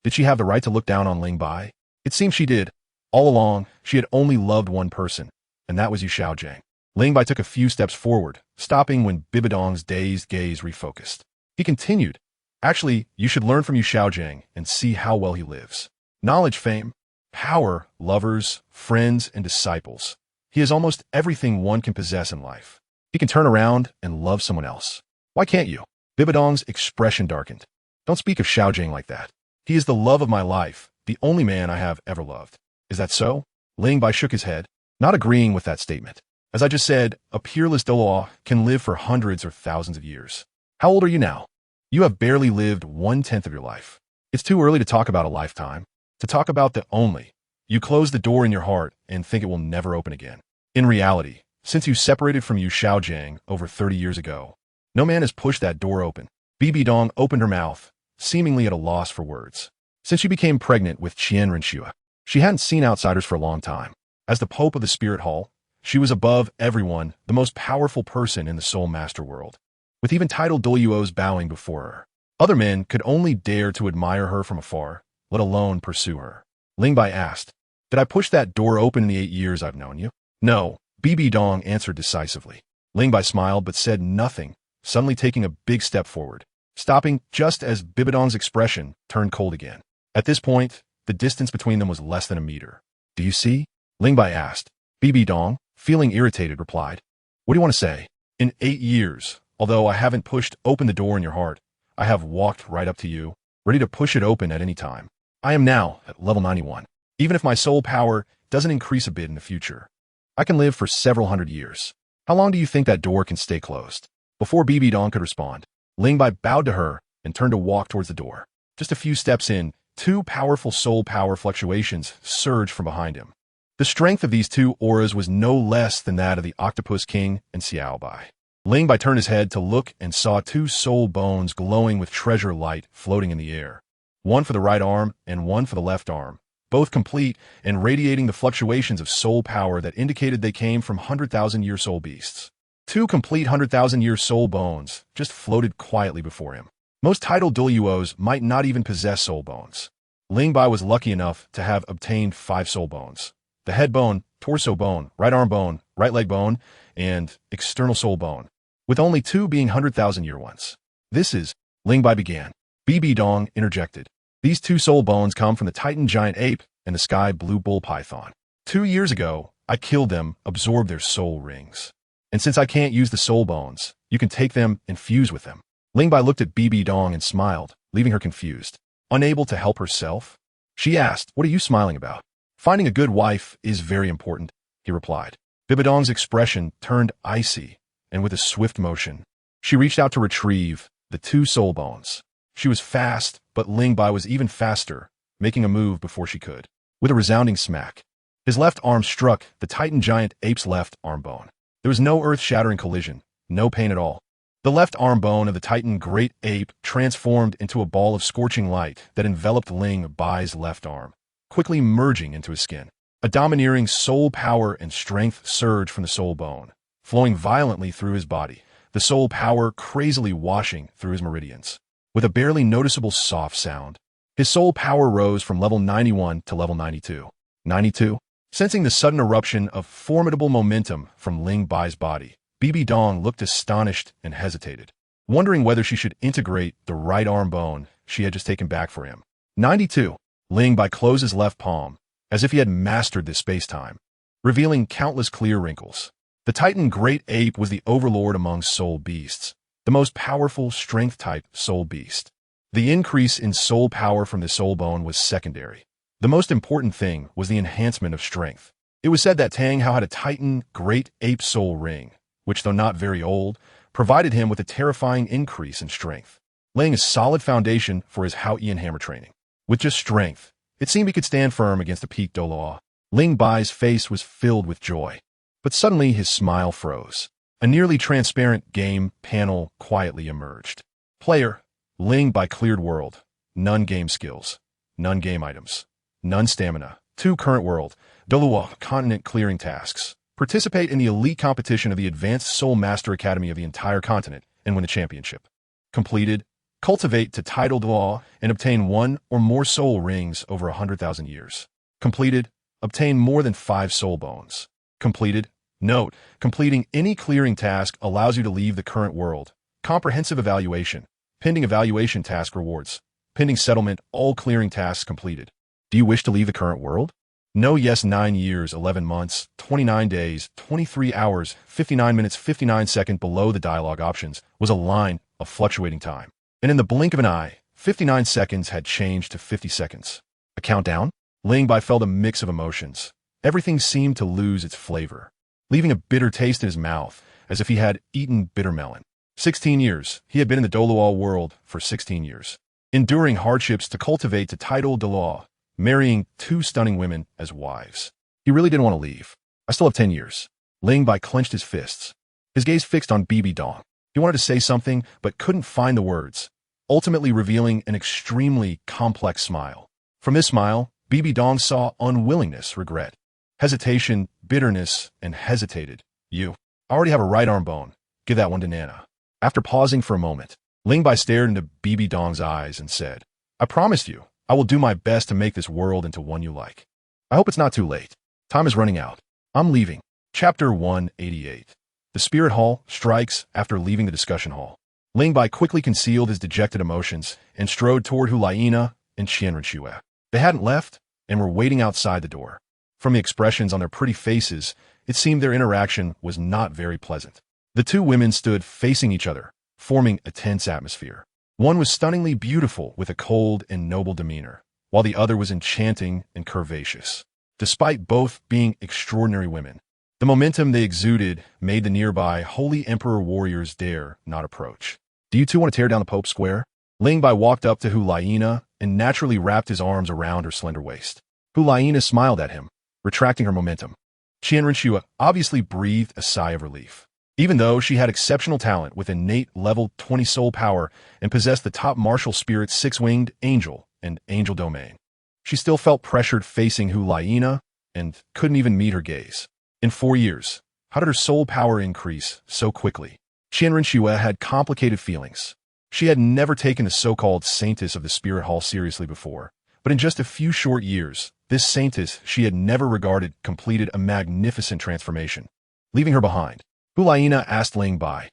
Did she have the right to look down on Ling Bai? It seemed she did. All along, she had only loved one person, and that was Yu Xiaojiang. Ling Bai took a few steps forward, stopping when Bibidong's dazed gaze refocused. He continued, "Actually, you should learn from Yu Xiaojiang and see how well he lives. Knowledge, fame, power, lovers, friends, and disciples. He has almost everything one can possess in life. He can turn around and love someone else. Why can't you?" Bibidong's expression darkened. "Don't speak of Xiaojiang like that. He is the love of my life, the only man I have ever loved." "Is that so?" Ling Bai shook his head, not agreeing with that statement. "As I just said, a peerless Doloa can live for hundreds or thousands of years. How old are you now? You have barely lived 1/10 of your life. It's too early to talk about a lifetime, to talk about the only. You close the door in your heart and think it will never open again. In reality, since you separated from Yu Xiaojiang over 30 years ago, no man has pushed that door open." Bibidong opened her mouth, seemingly at a loss for words. Since she became pregnant with Qian Renxua, she hadn't seen outsiders for a long time. As the Pope of the Spirit Hall, she was above everyone, the most powerful person in the Soul Master world, with even titled Doluos bowing before her. Other men could only dare to admire her from afar, let alone pursue her. Ling Bai asked, "Did I push that door open in the 8 years I've known you?" "No," Bibidong answered decisively. Ling Bai smiled but said nothing, suddenly taking a big step forward, stopping just as Bibidong's expression turned cold again. At this point, the distance between them was less than a meter. "Do you see?" Ling Bai asked. Bibidong, feeling irritated, replied, "What do you want to say? In 8 years, although I haven't pushed open the door in your heart, I have walked right up to you, ready to push it open at any time. I am now at level 91. Even if my soul power doesn't increase a bit in the future, I can live for several hundred years. How long do you think that door can stay closed?" Before Bibidong could respond, Ling Bai bowed to her and turned to walk towards the door. Just a few steps in, 2 powerful soul power fluctuations surged from behind him. The strength of these 2 auras was no less than that of the Octopus King and Xiao Bai. Ling Bai turned his head to look and saw 2 soul bones glowing with treasure light floating in the air. One for the right arm and one for the left arm, both complete and radiating the fluctuations of soul power that indicated they came from 100,000-year soul beasts. 2 complete 100,000-year soul bones just floated quietly before him. Most titled Doluos might not even possess soul bones. Ling Bai was lucky enough to have obtained 5 soul bones: the head bone, torso bone, right arm bone, right leg bone, and external soul bone, with only 2 being 100,000-year ones. "This is," Ling Bai began. Bibidong interjected. "These 2 soul bones come from the Titan giant ape and the sky blue bull python. 2 years ago, I killed them, absorbed their soul rings. And since I can't use the soul bones, you can take them and fuse with them." Ling Bai looked at Bibidong and smiled, leaving her confused. Unable to help herself, she asked, "What are you smiling about?" "Finding a good wife is very important," he replied. Bibidong's expression turned icy, and with a swift motion, she reached out to retrieve the 2 soul bones. She was fast, but Ling Bai was even faster, making a move before she could. With a resounding smack, his left arm struck the Titan giant ape's left arm bone. There was no earth-shattering collision, no pain at all. The left arm bone of the Titan great ape transformed into a ball of scorching light that enveloped Ling Bai's left arm, quickly merging into his skin. A domineering soul power and strength surged from the soul bone, flowing violently through his body, the soul power crazily washing through his meridians. With a barely noticeable soft sound, his soul power rose from level 91 to level 92. 92? Sensing the sudden eruption of formidable momentum from Ling Bai's body, Bibidong looked astonished and hesitated, wondering whether she should integrate the right arm bone she had just taken back for him. 92. Ling Bai closed his left palm, as if he had mastered this space-time, revealing countless clear wrinkles. The Titan great ape was the overlord among soul beasts, the most powerful strength-type soul beast. The increase in soul power from the soul bone was secondary. The most important thing was the enhancement of strength. It was said that Tang Hao had a Titan great ape soul ring, which, though not very old, provided him with a terrifying increase in strength, laying a solid foundation for his Hao Ian hammer training. With just strength, it seemed he could stand firm against the peak Doloa. Ling Bai's face was filled with joy, but suddenly his smile froze. A nearly transparent game panel quietly emerged. Player, Ling Bai cleared world, none game skills, none game items, none stamina. 2. Current world. Doluwa continent clearing tasks. Participate in the elite competition of the Advanced Soul Master Academy of the entire continent and win the championship. Completed. Cultivate to title Doluwa and obtain 1 or more soul rings over 100,000 years. Completed. Obtain more than 5 soul bones. Completed. Note, completing any clearing task allows you to leave the current world. Comprehensive evaluation. Pending evaluation task rewards. Pending settlement, all clearing tasks completed. Do you wish to leave the current world? No. Yes. 9 years, 11 months, 29 days, 23 hours, 59 minutes, 59 seconds. Below the dialogue options was a line of fluctuating time. And in the blink of an eye, 59 seconds had changed to 50 seconds. A countdown? Ling Bai felt a mix of emotions. Everything seemed to lose its flavor, leaving a bitter taste in his mouth, as if he had eaten bitter melon. 16 years. He had been in the Doluwa world for 16 years, enduring hardships to cultivate the title Doluwa, marrying 2 stunning women as wives. He really didn't want to leave. I still have 10 years. Ling Bai clenched his fists, his gaze fixed on Bibi Dong. He wanted to say something, but couldn't find the words, ultimately revealing an extremely complex smile. From this smile, Bibi Dong saw unwillingness, regret, hesitation, bitterness, and hesitated. I already have a right arm bone. Give that one to Nana. After pausing for a moment, Ling Bai stared into Bibi Dong's eyes and said, I promised you, I will do my best to make this world into one you like. I hope it's not too late. Time is running out. I'm leaving. Chapter 188. The Spirit Hall strikes after leaving the discussion hall. Ling Bai quickly concealed his dejected emotions and strode toward Hulaina and Qianrenxue. They hadn't left and were waiting outside the door. From the expressions on their pretty faces, it seemed their interaction was not very pleasant. The 2 women stood facing each other, forming a tense atmosphere. One was stunningly beautiful with a cold and noble demeanor, while the other was enchanting and curvaceous. Despite both being extraordinary women, the momentum they exuded made the nearby Holy Emperor warriors dare not approach. Do you 2 want to tear down the Pope's square? Ling Bai walked up to Hulaina and naturally wrapped his arms around her slender waist. Hulaina smiled at him, retracting her momentum. Qianrenxue obviously breathed a sigh of relief. Even though she had exceptional talent with innate level 20 soul power and possessed the top martial spirit's 6-winged angel and angel domain, she still felt pressured facing Hulaina and couldn't even meet her gaze. In 4 years, how did her soul power increase so quickly? Qianrenxue had complicated feelings. She had never taken the so-called saintess of the Spirit Hall seriously before, but in just a few short years, this saintess she had never regarded completed a magnificent transformation, leaving her behind. Hulaina asked Ling Bai,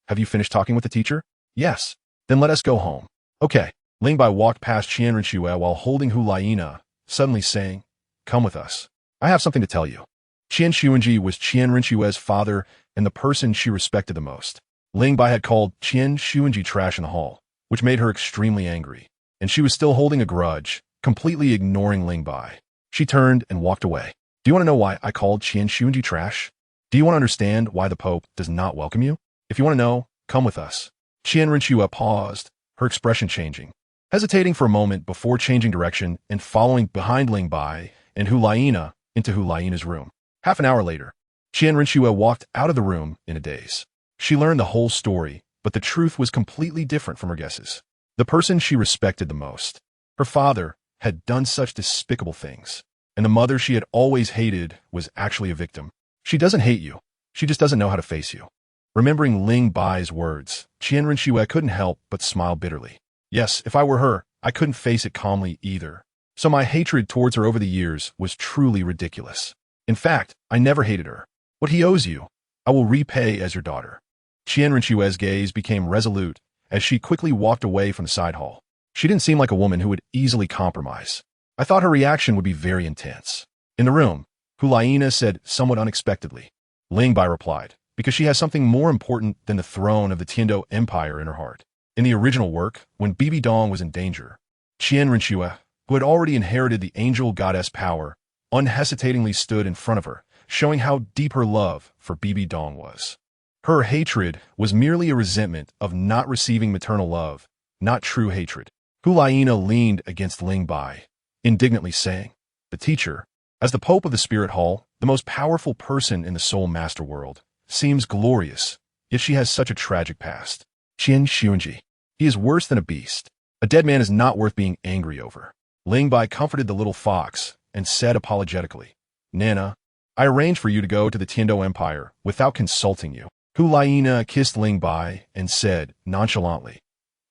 have you finished talking with the teacher? Yes. Then let us go home. Okay. Ling Bai walked past Qianrenxue while holding Hulaina, suddenly saying, come with us. I have something to tell you. Qian Xuanji was Qianrenxue's father and the person she respected the most. Ling Bai had called Qian Xuanji trash in the hall, which made her extremely angry, and she was still holding a grudge, completely ignoring Ling Bai. She turned and walked away. Do you want to know why I called Qian Xuanji trash? Do you want to understand why the Pope does not welcome you? If you want to know, come with us. Qianrenxue paused, her expression changing, hesitating for a moment before changing direction and following behind Ling Bai and Hulaina into Hulaina's room. Half an hour later, Qianrenxue walked out of the room in a daze. She learned the whole story, but the truth was completely different from her guesses. The person she respected the most, her father, had done such despicable things, and the mother she had always hated was actually a victim. She doesn't hate you. She just doesn't know how to face you. Remembering Ling Bai's words, Qianrenxue couldn't help but smile bitterly. Yes, if I were her, I couldn't face it calmly either. So my hatred towards her over the years was truly ridiculous. In fact, I never hated her. What he owes you, I will repay as your daughter. Qianrenxue's gaze became resolute as she quickly walked away from the side hall. She didn't seem like a woman who would easily compromise. I thought her reaction would be very intense. In the room, Hulaina said somewhat unexpectedly. Ling Bai replied, because she has something more important than the throne of the Tiando Empire in her heart. In the original work, when Bibi Dong was in danger, Qianrenxue, who had already inherited the angel goddess power, unhesitatingly stood in front of her, showing how deep her love for Bibi Dong was. Her hatred was merely a resentment of not receiving maternal love, not true hatred. Hulaina leaned against Ling Bai, indignantly saying, the teacher, as the Pope of the Spirit Hall, the most powerful person in the Soul Master world, seems glorious, yet she has such a tragic past. Qian Xuanji. He is worse than a beast. A dead man is not worth being angry over. Ling Bai comforted the little fox and said apologetically, Nana, I arranged for you to go to the Tiando Empire without consulting you. Hu Laina kissed Ling Bai and said nonchalantly,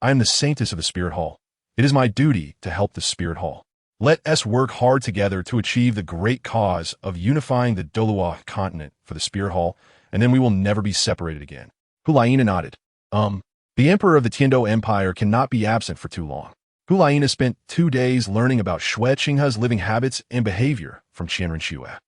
I am the saintess of the Spirit Hall. It is my duty to help the Spirit Hall. Let us work hard together to achieve the great cause of unifying the Dolua continent for the Spirit Hall, and then we will never be separated again. Hu Laina nodded. The Emperor of the Tiando Empire cannot be absent for too long. Hu Laina spent 2 days learning about Xue Qinghe's living habits and behavior from Qian Renxue.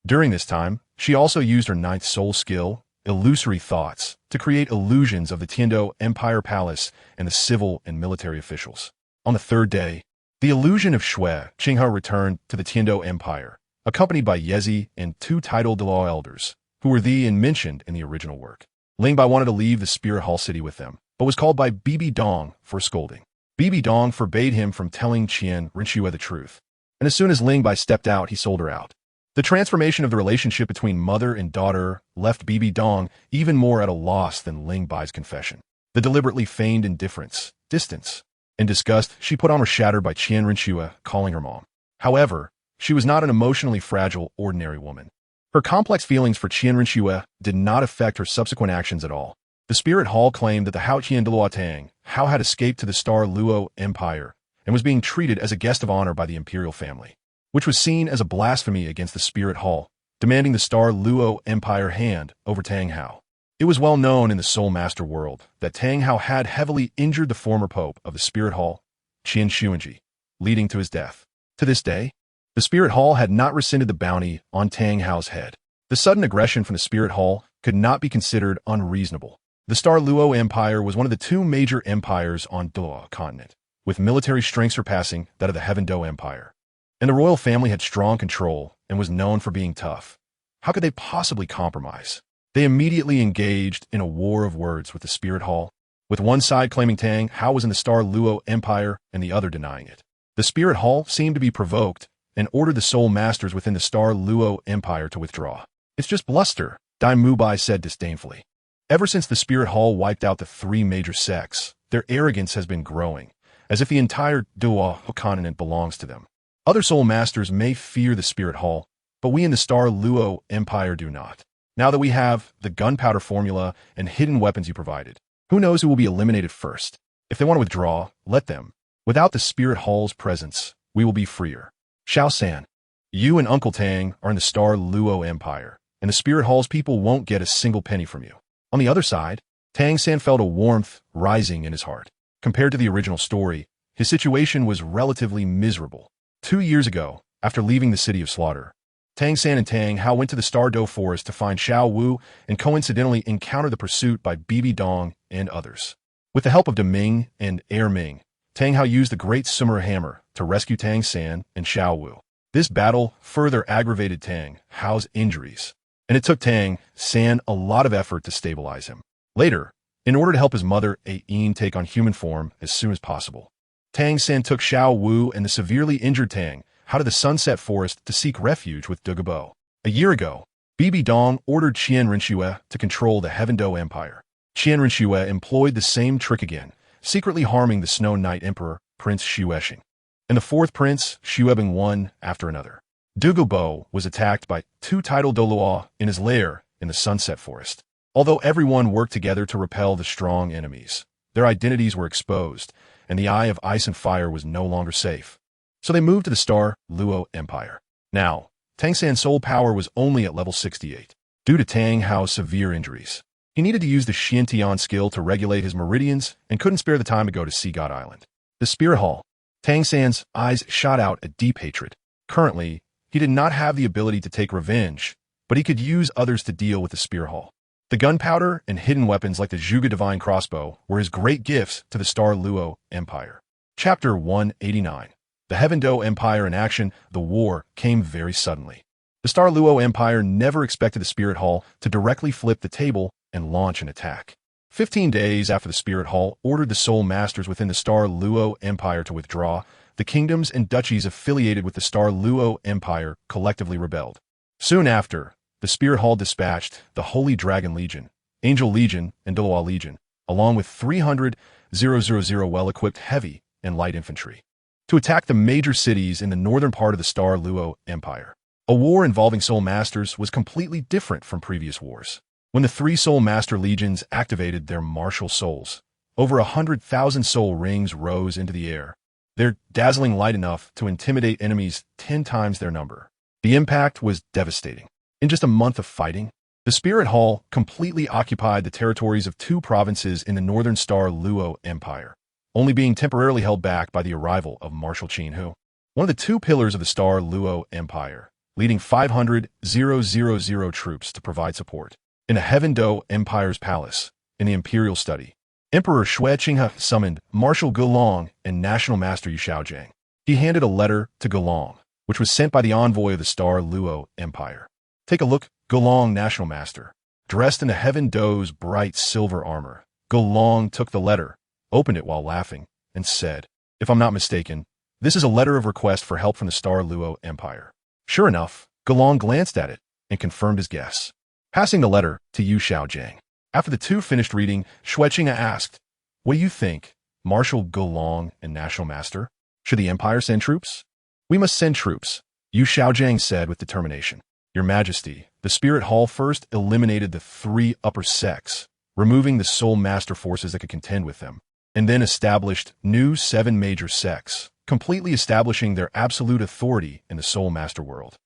During this time, she also used her 9th soul skill, illusory thoughts, to create illusions of the Tiando Empire Palace and the civil and military officials. On the 3rd day, the illusion of Xue Qinghe returned to the Tiando Empire, accompanied by Yezi and 2 titled law elders, who were mentioned in the original work. Ling Bai wanted to leave the Spirit Hall city with them, but was called by Bibi Dong for scolding. Bibi Dong forbade him from telling Qian Renxue the truth, and as soon as Ling Bai stepped out, he sold her out. The transformation of the relationship between mother and daughter left Bibi Dong even more at a loss than Ling Bai's confession. The deliberately feigned indifference, distance, and disgust she put on were shattered by Qian Renxue calling her mom. However, she was not an emotionally fragile, ordinary woman. Her complex feelings for Qian Renxue did not affect her subsequent actions at all. The Spirit Hall claimed that the Hao Qian Deluatang Hao had escaped to the Star Luo Empire and was being treated as a guest of honor by the imperial family, which was seen as a blasphemy against the Spirit Hall, demanding the Star Luo Empire hand over Tang Hao. It was well known in the Soul Master world that Tang Hao had heavily injured the former pope of the Spirit Hall, Qian Xuanji, leading to his death. To this day, the Spirit Hall had not rescinded the bounty on Tang Hao's head. The sudden aggression from the Spirit Hall could not be considered unreasonable. The Star Luo Empire was one of the 2 major empires on Dua continent, with military strength surpassing that of the Heaven Do Empire. And the royal family had strong control and was known for being tough. How could they possibly compromise? They immediately engaged in a war of words with the Spirit Hall, with one side claiming Tang Hao was in the Star Luo Empire and the other denying it. The Spirit Hall seemed to be provoked and ordered the Soul Masters within the Star Luo Empire to withdraw. It's just bluster, Dai Mubai said disdainfully. Ever since the Spirit Hall wiped out the 3 major sects, their arrogance has been growing, as if the entire Dua continent belongs to them. Other Soul Masters may fear the Spirit Hall, but we in the Star Luo Empire do not. Now that we have the gunpowder formula and hidden weapons you provided, who knows who will be eliminated first? If they want to withdraw, let them. Without the Spirit Hall's presence, we will be freer. Xiao San, you and Uncle Tang are in the Star Luo Empire, and the Spirit Hall's people won't get a single penny from you. On the other side, Tang San felt a warmth rising in his heart. Compared to the original story, his situation was relatively miserable. 2 years ago, after leaving the City of Slaughter, Tang San and Tang Hao went to the Star Do Forest to find Xiao Wu and coincidentally encountered the pursuit by Bibi Dong and others. With the help of Deming and Air Ming, Tang Hao used the Great Sumer Hammer to rescue Tang San and Xiao Wu. This battle further aggravated Tang Hao's injuries, and it took Tang San a lot of effort to stabilize him. Later, in order to help his mother Ain take on human form as soon as possible, Tang San took Xiao Wu and the severely injured Tang Hao to the Sunset Forest to seek refuge with Dugabo. A year ago, Bibi Dong ordered Qian Renxue to control the Heaven Do Empire. Qian Renxue employed the same trick again, secretly harming the Snow Knight Emperor, Prince Xuexing, and the 4th prince, Xuebing one after another. Dugabo was attacked by 2 titled Doluo in his lair in the Sunset Forest. Although everyone worked together to repel the strong enemies, their identities were exposed, and the Eye of Ice and Fire was no longer safe. So they moved to the Star Luo Empire. Now, Tang San's soul power was only at level 68, due to Tang Hao's severe injuries. He needed to use the Xiantian skill to regulate his meridians and couldn't spare the time to go to Sea God Island. The Spirit Hall. Tang San's eyes shot out a deep hatred. Currently, he did not have the ability to take revenge, but he could use others to deal with the Spirit Hall. The gunpowder and hidden weapons like the Zhuge Divine Crossbow were his great gifts to the Star Luo Empire. Chapter 189. The Heaven Do Empire in action. The war came very suddenly. The Star Luo Empire never expected the Spirit Hall to directly flip the table and launch an attack. 15 days after the Spirit Hall ordered the Soul Masters within the Star Luo Empire to withdraw, the kingdoms and duchies affiliated with the Star Luo Empire collectively rebelled. Soon after, the Spirit Hall dispatched the Holy Dragon Legion, Angel Legion, and Doloa Legion, along with 300,000 well-equipped heavy and light infantry to attack the major cities in the northern part of the Star Luo Empire. A war involving Soul Masters was completely different from previous wars. When the three Soul Master legions activated their martial souls, over 100,000 soul rings rose into the air. Their dazzling light enough to intimidate enemies 10 times their number. The impact was devastating. In just a month of fighting, the Spirit Hall completely occupied the territories of two provinces in the northern Star Luo Empire, only being temporarily held back by the arrival of Marshal Qin Hu, one of the two pillars of the Star Luo Empire, leading 500,000 troops to provide support. In the Heaven Do Empire's palace, in the Imperial Study, Emperor Xue Qinghe summoned Marshal Gelong and National Master Yu Xiaojiang. He handed a letter to Gelong, which was sent by the envoy of the Star Luo Empire. Take a look, Gelong, National Master. Dressed in the Heaven Do's bright silver armor, Gelong took the letter, opened it while laughing, and said, "If I'm not mistaken, this is a letter of request for help from the Star Luo Empire." Sure enough, Gelong glanced at it and confirmed his guess. Passing the letter to Yu Xiaojiang. After the two finished reading, Xue Qinghe asked, "What do you think, Marshal Gelong and National Master? Should the Empire send troops?" "We must send troops," Yu Xiaojiang said with determination. "Your Majesty, the Spirit Hall first eliminated the three upper sects, removing the Soul Master forces that could contend with them, and then established new 7 major sects, completely establishing their absolute authority in the Soul Master world.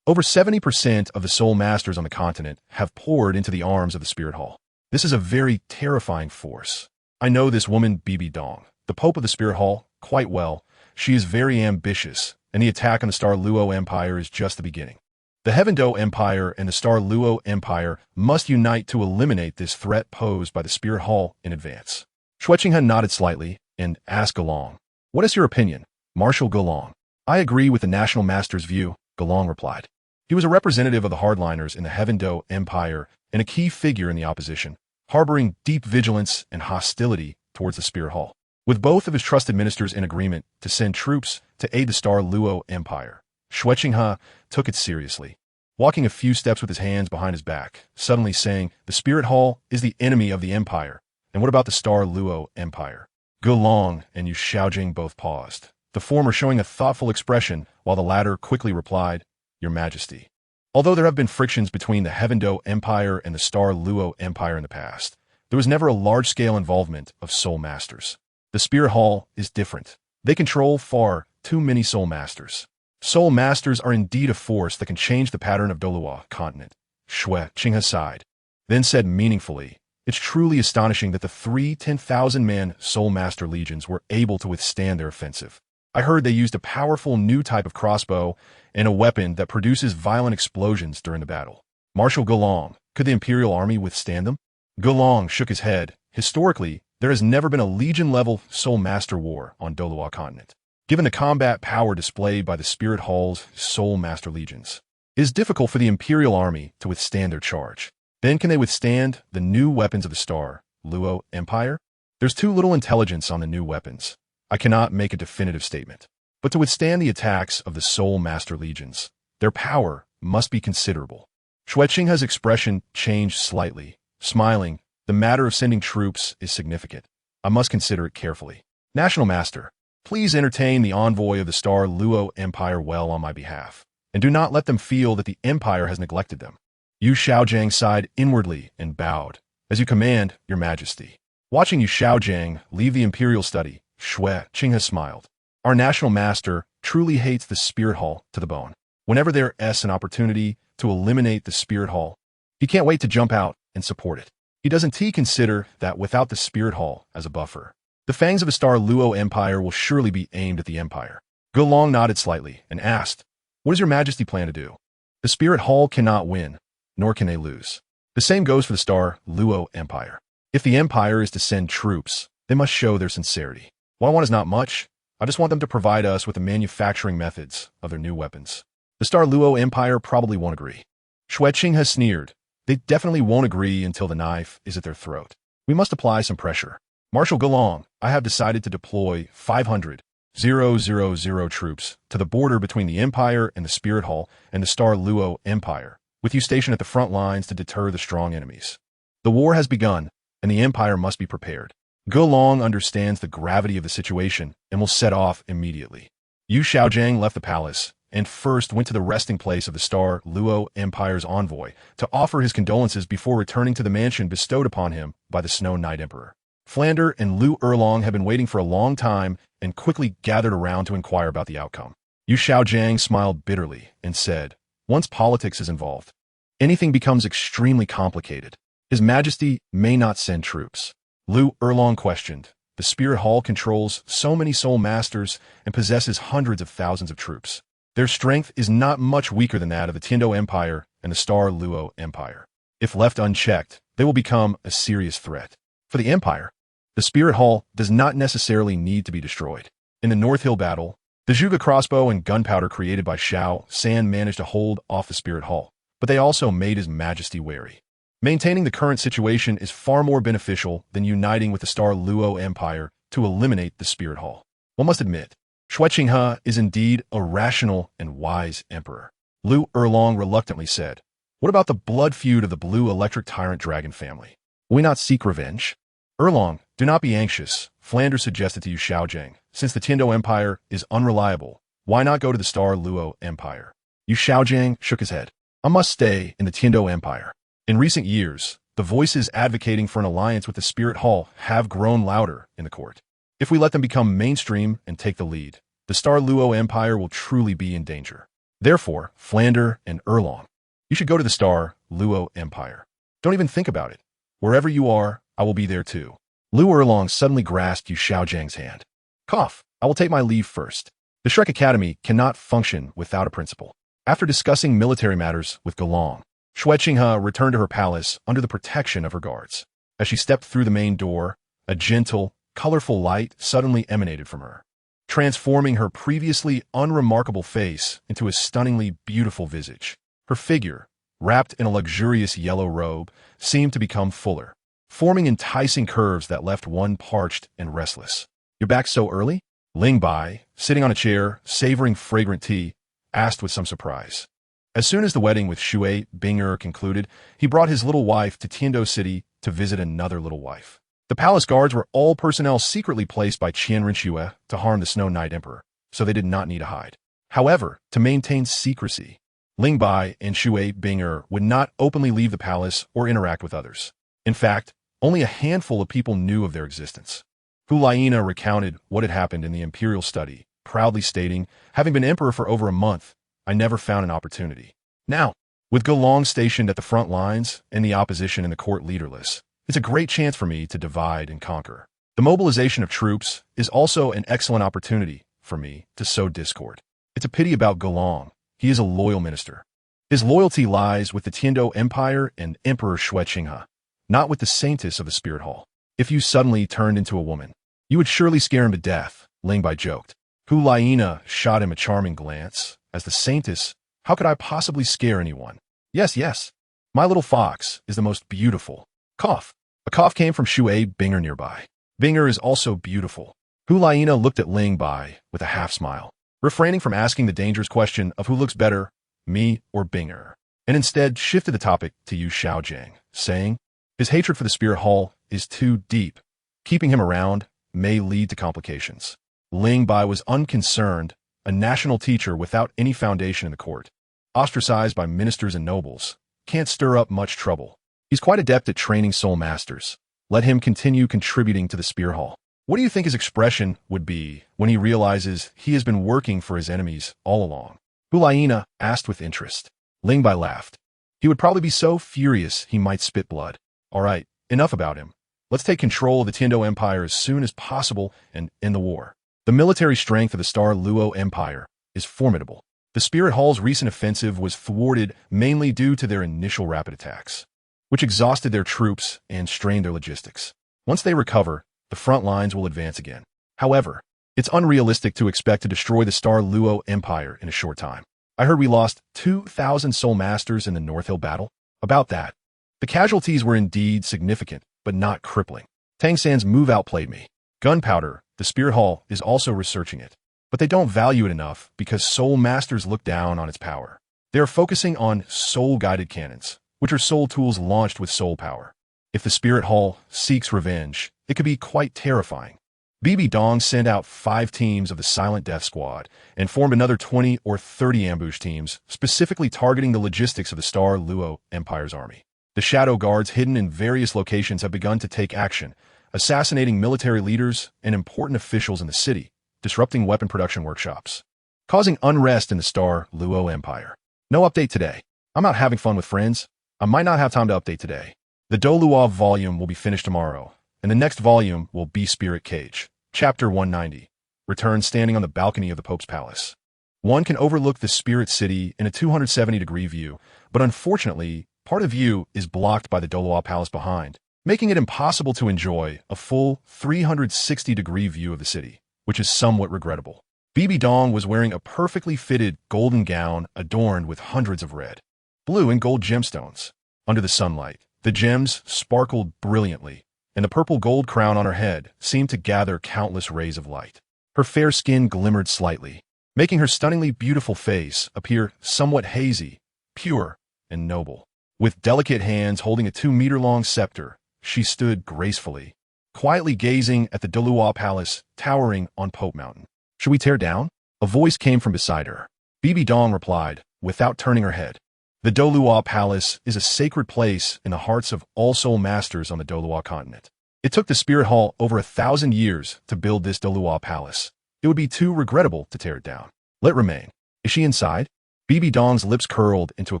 Over 70% of the Soul Masters on the continent have poured into the arms of the Spirit Hall. This is a very terrifying force. I know this woman Bibi Dong, the Pope of the Spirit Hall, quite well. She is very ambitious, and the attack on the Star Luo Empire is just the beginning. The Heaven Do Empire and the Star Luo Empire must unite to eliminate this threat posed by the Spirit Hall in advance." Xue Qinghe nodded slightly and asked Gelong, "What is your opinion, Marshal Gelong?" "I agree with the National Master's view," Gelong replied. He was a representative of the hardliners in the Heaven Do Empire and a key figure in the opposition, harboring deep vigilance and hostility towards the Spirit Hall. With both of his trusted ministers in agreement to send troops to aid the Star Luo Empire, Xue Qinghe took it seriously, walking a few steps with his hands behind his back, suddenly saying, "The Spirit Hall is the enemy of the Empire. And what about the Star Luo Empire?" Gelong and Yu Xiaojiang both paused, the former showing a thoughtful expression while the latter quickly replied, "Your Majesty." Although there have been frictions between the Heaven Do Empire and the Star Luo Empire in the past, there was never a large-scale involvement of Soul Masters. The Spirit Hall is different. They control far too many Soul Masters. Soul Masters are indeed a force that can change the pattern of Doluo continent. Xue Qinghe sighed, then said meaningfully, "It's truly astonishing that the 3 10,000-man Soul Master legions were able to withstand their offensive. I heard they used a powerful new type of crossbow and a weapon that produces violent explosions during the battle. Marshal Gelong, could the Imperial Army withstand them?" Gelong shook his head. Historically, there has never been a Legion-level Soul Master war on Doluo continent. Given the combat power displayed by the Spirit Hall's Soul Master legions, it is difficult for the Imperial Army to withstand their charge. Then can they withstand the new weapons of the Star Luo Empire? There's too little intelligence on the new weapons. I cannot make a definitive statement. But to withstand the attacks of the Soul Master legions, their power must be considerable. Xue Qinghe's expression changed slightly, smiling. "The matter of sending troops is significant. I must consider it carefully. National Master, please entertain the envoy of the Star Luo Empire well on my behalf, and do not let them feel that the Empire has neglected them." Yu Xiaojiang sighed inwardly and bowed. "As you command, Your Majesty." Watching Yu Xiaojiang leave the Imperial Study, Xue Qinghe smiled. "Our National Master truly hates the Spirit Hall to the bone. Whenever there is an opportunity to eliminate the Spirit Hall, he can't wait to jump out and support it. He doesn't consider that without the Spirit Hall as a buffer, the fangs of the Star Luo Empire will surely be aimed at the Empire." Gelong nodded slightly and asked, "What does Your Majesty plan to do?" "The Spirit Hall cannot win, nor can they lose. The same goes for the Star Luo Empire. If the Empire is to send troops, they must show their sincerity. What I want is not much. I just want them to provide us with the manufacturing methods of their new weapons. The Star Luo Empire probably won't agree." Xue Qinghe sneered. "They definitely won't agree until the knife is at their throat. We must apply some pressure. Marshal Gelong, I have decided to deploy 500,000 troops to the border between the Empire and the Spirit Hall and the Star Luo Empire, with you stationed at the front lines to deter the strong enemies. The war has begun, and the Empire must be prepared. Long understands the gravity of the situation and will set off immediately. Yu Xiaojiang left the palace and first went to the resting place of the Star Luo Empire's envoy to offer his condolences before returning to the mansion bestowed upon him by the Snow Knight Emperor. Flander and Lu Erlong had been waiting for a long time and quickly gathered around to inquire about the outcome. Yu Xiaojiang smiled bitterly and said, "Once politics is involved, anything becomes extremely complicated. His Majesty may not send troops." Lu Erlong questioned, "The Spirit Hall controls so many soul masters and possesses hundreds of thousands of troops. Their strength is not much weaker than that of the Tiando Empire and the Star Luo Empire. If left unchecked, they will become a serious threat. For the Empire, the Spirit Hall does not necessarily need to be destroyed. In the North Hill battle, the Zhuge crossbow and gunpowder created by Xiao San managed to hold off the Spirit Hall, but they also made His Majesty wary. Maintaining the current situation is far more beneficial than uniting with the Star Luo Empire to eliminate the Spirit Hall. One must admit, Xue Qinghe is indeed a rational and wise emperor." Lu Erlong reluctantly said, "What about the blood feud of the Blue Electric Tyrant Dragon family? Will we not seek revenge?" "Erlong, do not be anxious," Flanders suggested to Yu Xiaojiang. "Since the Tiando Empire is unreliable, why not go to the Star Luo Empire?" Yu Xiaojiang shook his head. "I must stay in the Tiando Empire." In recent years, the voices advocating for an alliance with the Spirit Hall have grown louder in the court. If we let them become mainstream and take the lead, the Star Luo Empire will truly be in danger. Therefore, Flander and Erlong, you should go to the Star Luo Empire. Don't even think about it. Wherever you are, I will be there too." Lu Erlong suddenly grasped Yu Xiaojiang's hand. "Cough, I will take my leave first. The Shrek Academy cannot function without a principal." After discussing military matters with Long, Xue Qinghe returned to her palace under the protection of her guards. As she stepped through the main door, a gentle, colorful light suddenly emanated from her, transforming her previously unremarkable face into a stunningly beautiful visage. Her figure, wrapped in a luxurious yellow robe, seemed to become fuller, forming enticing curves that left one parched and restless. "You're back so early?" Ling Bai, sitting on a chair, savoring fragrant tea, asked with some surprise. As soon as the wedding with Shui Binger concluded, he brought his little wife to Tiando City to visit another little wife. The palace guards were all personnel secretly placed by Qian Rinxue to harm the Snow Knight Emperor, so they did not need to hide. However, to maintain secrecy, Ling Bai and Shui Binger would not openly leave the palace or interact with others. In fact, only a handful of people knew of their existence. Hu Laina recounted what had happened in the imperial study, proudly stating, "Having been emperor for over a month, I never found an opportunity. Now, with Long stationed at the front lines and the opposition in the court leaderless, it's a great chance for me to divide and conquer. The mobilization of troops is also an excellent opportunity for me to sow discord. It's a pity about Long. He is a loyal minister. His loyalty lies with the Tiando Empire and Emperor Xue Qinghe, not with the Saintess of the Spirit Hall. If you suddenly turned into a woman, you would surely scare him to death," Ling Bai joked. Hu Laina shot him a charming glance. "As the Saintess, how could I possibly scare anyone?" Yes, my little fox is the most beautiful." Cough. A cough came from Shui Binger nearby. "Binger is also beautiful." Hu Laina looked at Ling Bai with a half-smile, refraining from asking the dangerous question of who looks better, me or Binger, and instead shifted the topic to Yu Xiaojiang, saying, "His hatred for the Spirit Hall is too deep. Keeping him around may lead to complications." Ling Bai was unconcerned, a national teacher without any foundation in the court, ostracized by ministers and nobles, can't stir up much trouble. He's quite adept at training soul masters. Let him continue contributing to the Spirit Hall. What do you think his expression would be when he realizes he has been working for his enemies all along? Hu Laina asked with interest. Ling Bai laughed. He would probably be so furious he might spit blood. All right, enough about him. Let's take control of the Tiando Empire as soon as possible and end the war. The military strength of the Star Luo Empire is formidable. The Spirit Hall's recent offensive was thwarted mainly due to their initial rapid attacks, which exhausted their troops and strained their logistics. Once they recover, the front lines will advance again. However, it's unrealistic to expect to destroy the Star Luo Empire in a short time. I heard we lost 2,000 soul masters in the North Hill battle. About that, the casualties were indeed significant, but not crippling. Tang San's move outplayed me. Gunpowder, the Spirit Hall, is also researching it, but they don't value it enough because soul masters look down on its power. They are focusing on soul-guided cannons, which are soul tools launched with soul power. If the Spirit Hall seeks revenge, it could be quite terrifying. BB Dong sent out 5 teams of the Silent Death Squad and formed another 20 or 30 ambush teams, specifically targeting the logistics of the Star Luo Empire's army. The shadow guards hidden in various locations have begun to take action, assassinating military leaders and important officials in the city, disrupting weapon production workshops, causing unrest in the Star Luo Empire. No update today. I'm out having fun with friends. I might not have time to update today. The Do Luo volume will be finished tomorrow, and the next volume will be Spirit Cage. Chapter 190. Return standing on the balcony of the Pope's Palace. One can overlook the Spirit City in a 270-degree view, but unfortunately, part of view is blocked by the Do Luo Palace behind, making it impossible to enjoy a full 360-degree view of the city, which is somewhat regrettable. BB Dong was wearing a perfectly fitted golden gown adorned with hundreds of red, blue, and gold gemstones. Under the sunlight, the gems sparkled brilliantly, and the purple gold crown on her head seemed to gather countless rays of light. Her fair skin glimmered slightly, making her stunningly beautiful face appear somewhat hazy, pure, and noble. With delicate hands holding a 2-meter-long scepter, she stood gracefully, quietly gazing at the Do Luo Palace towering on Pope Mountain. "Should we tear down?" A voice came from beside her. BB Dong replied, without turning her head. The Do Luo Palace is a sacred place in the hearts of all soul masters on the Do Luo continent. It took the Spirit Hall over 1,000 years to build this Do Luo Palace. It would be too regrettable to tear it down. Let it remain. Is she inside? BB Dong's lips curled into a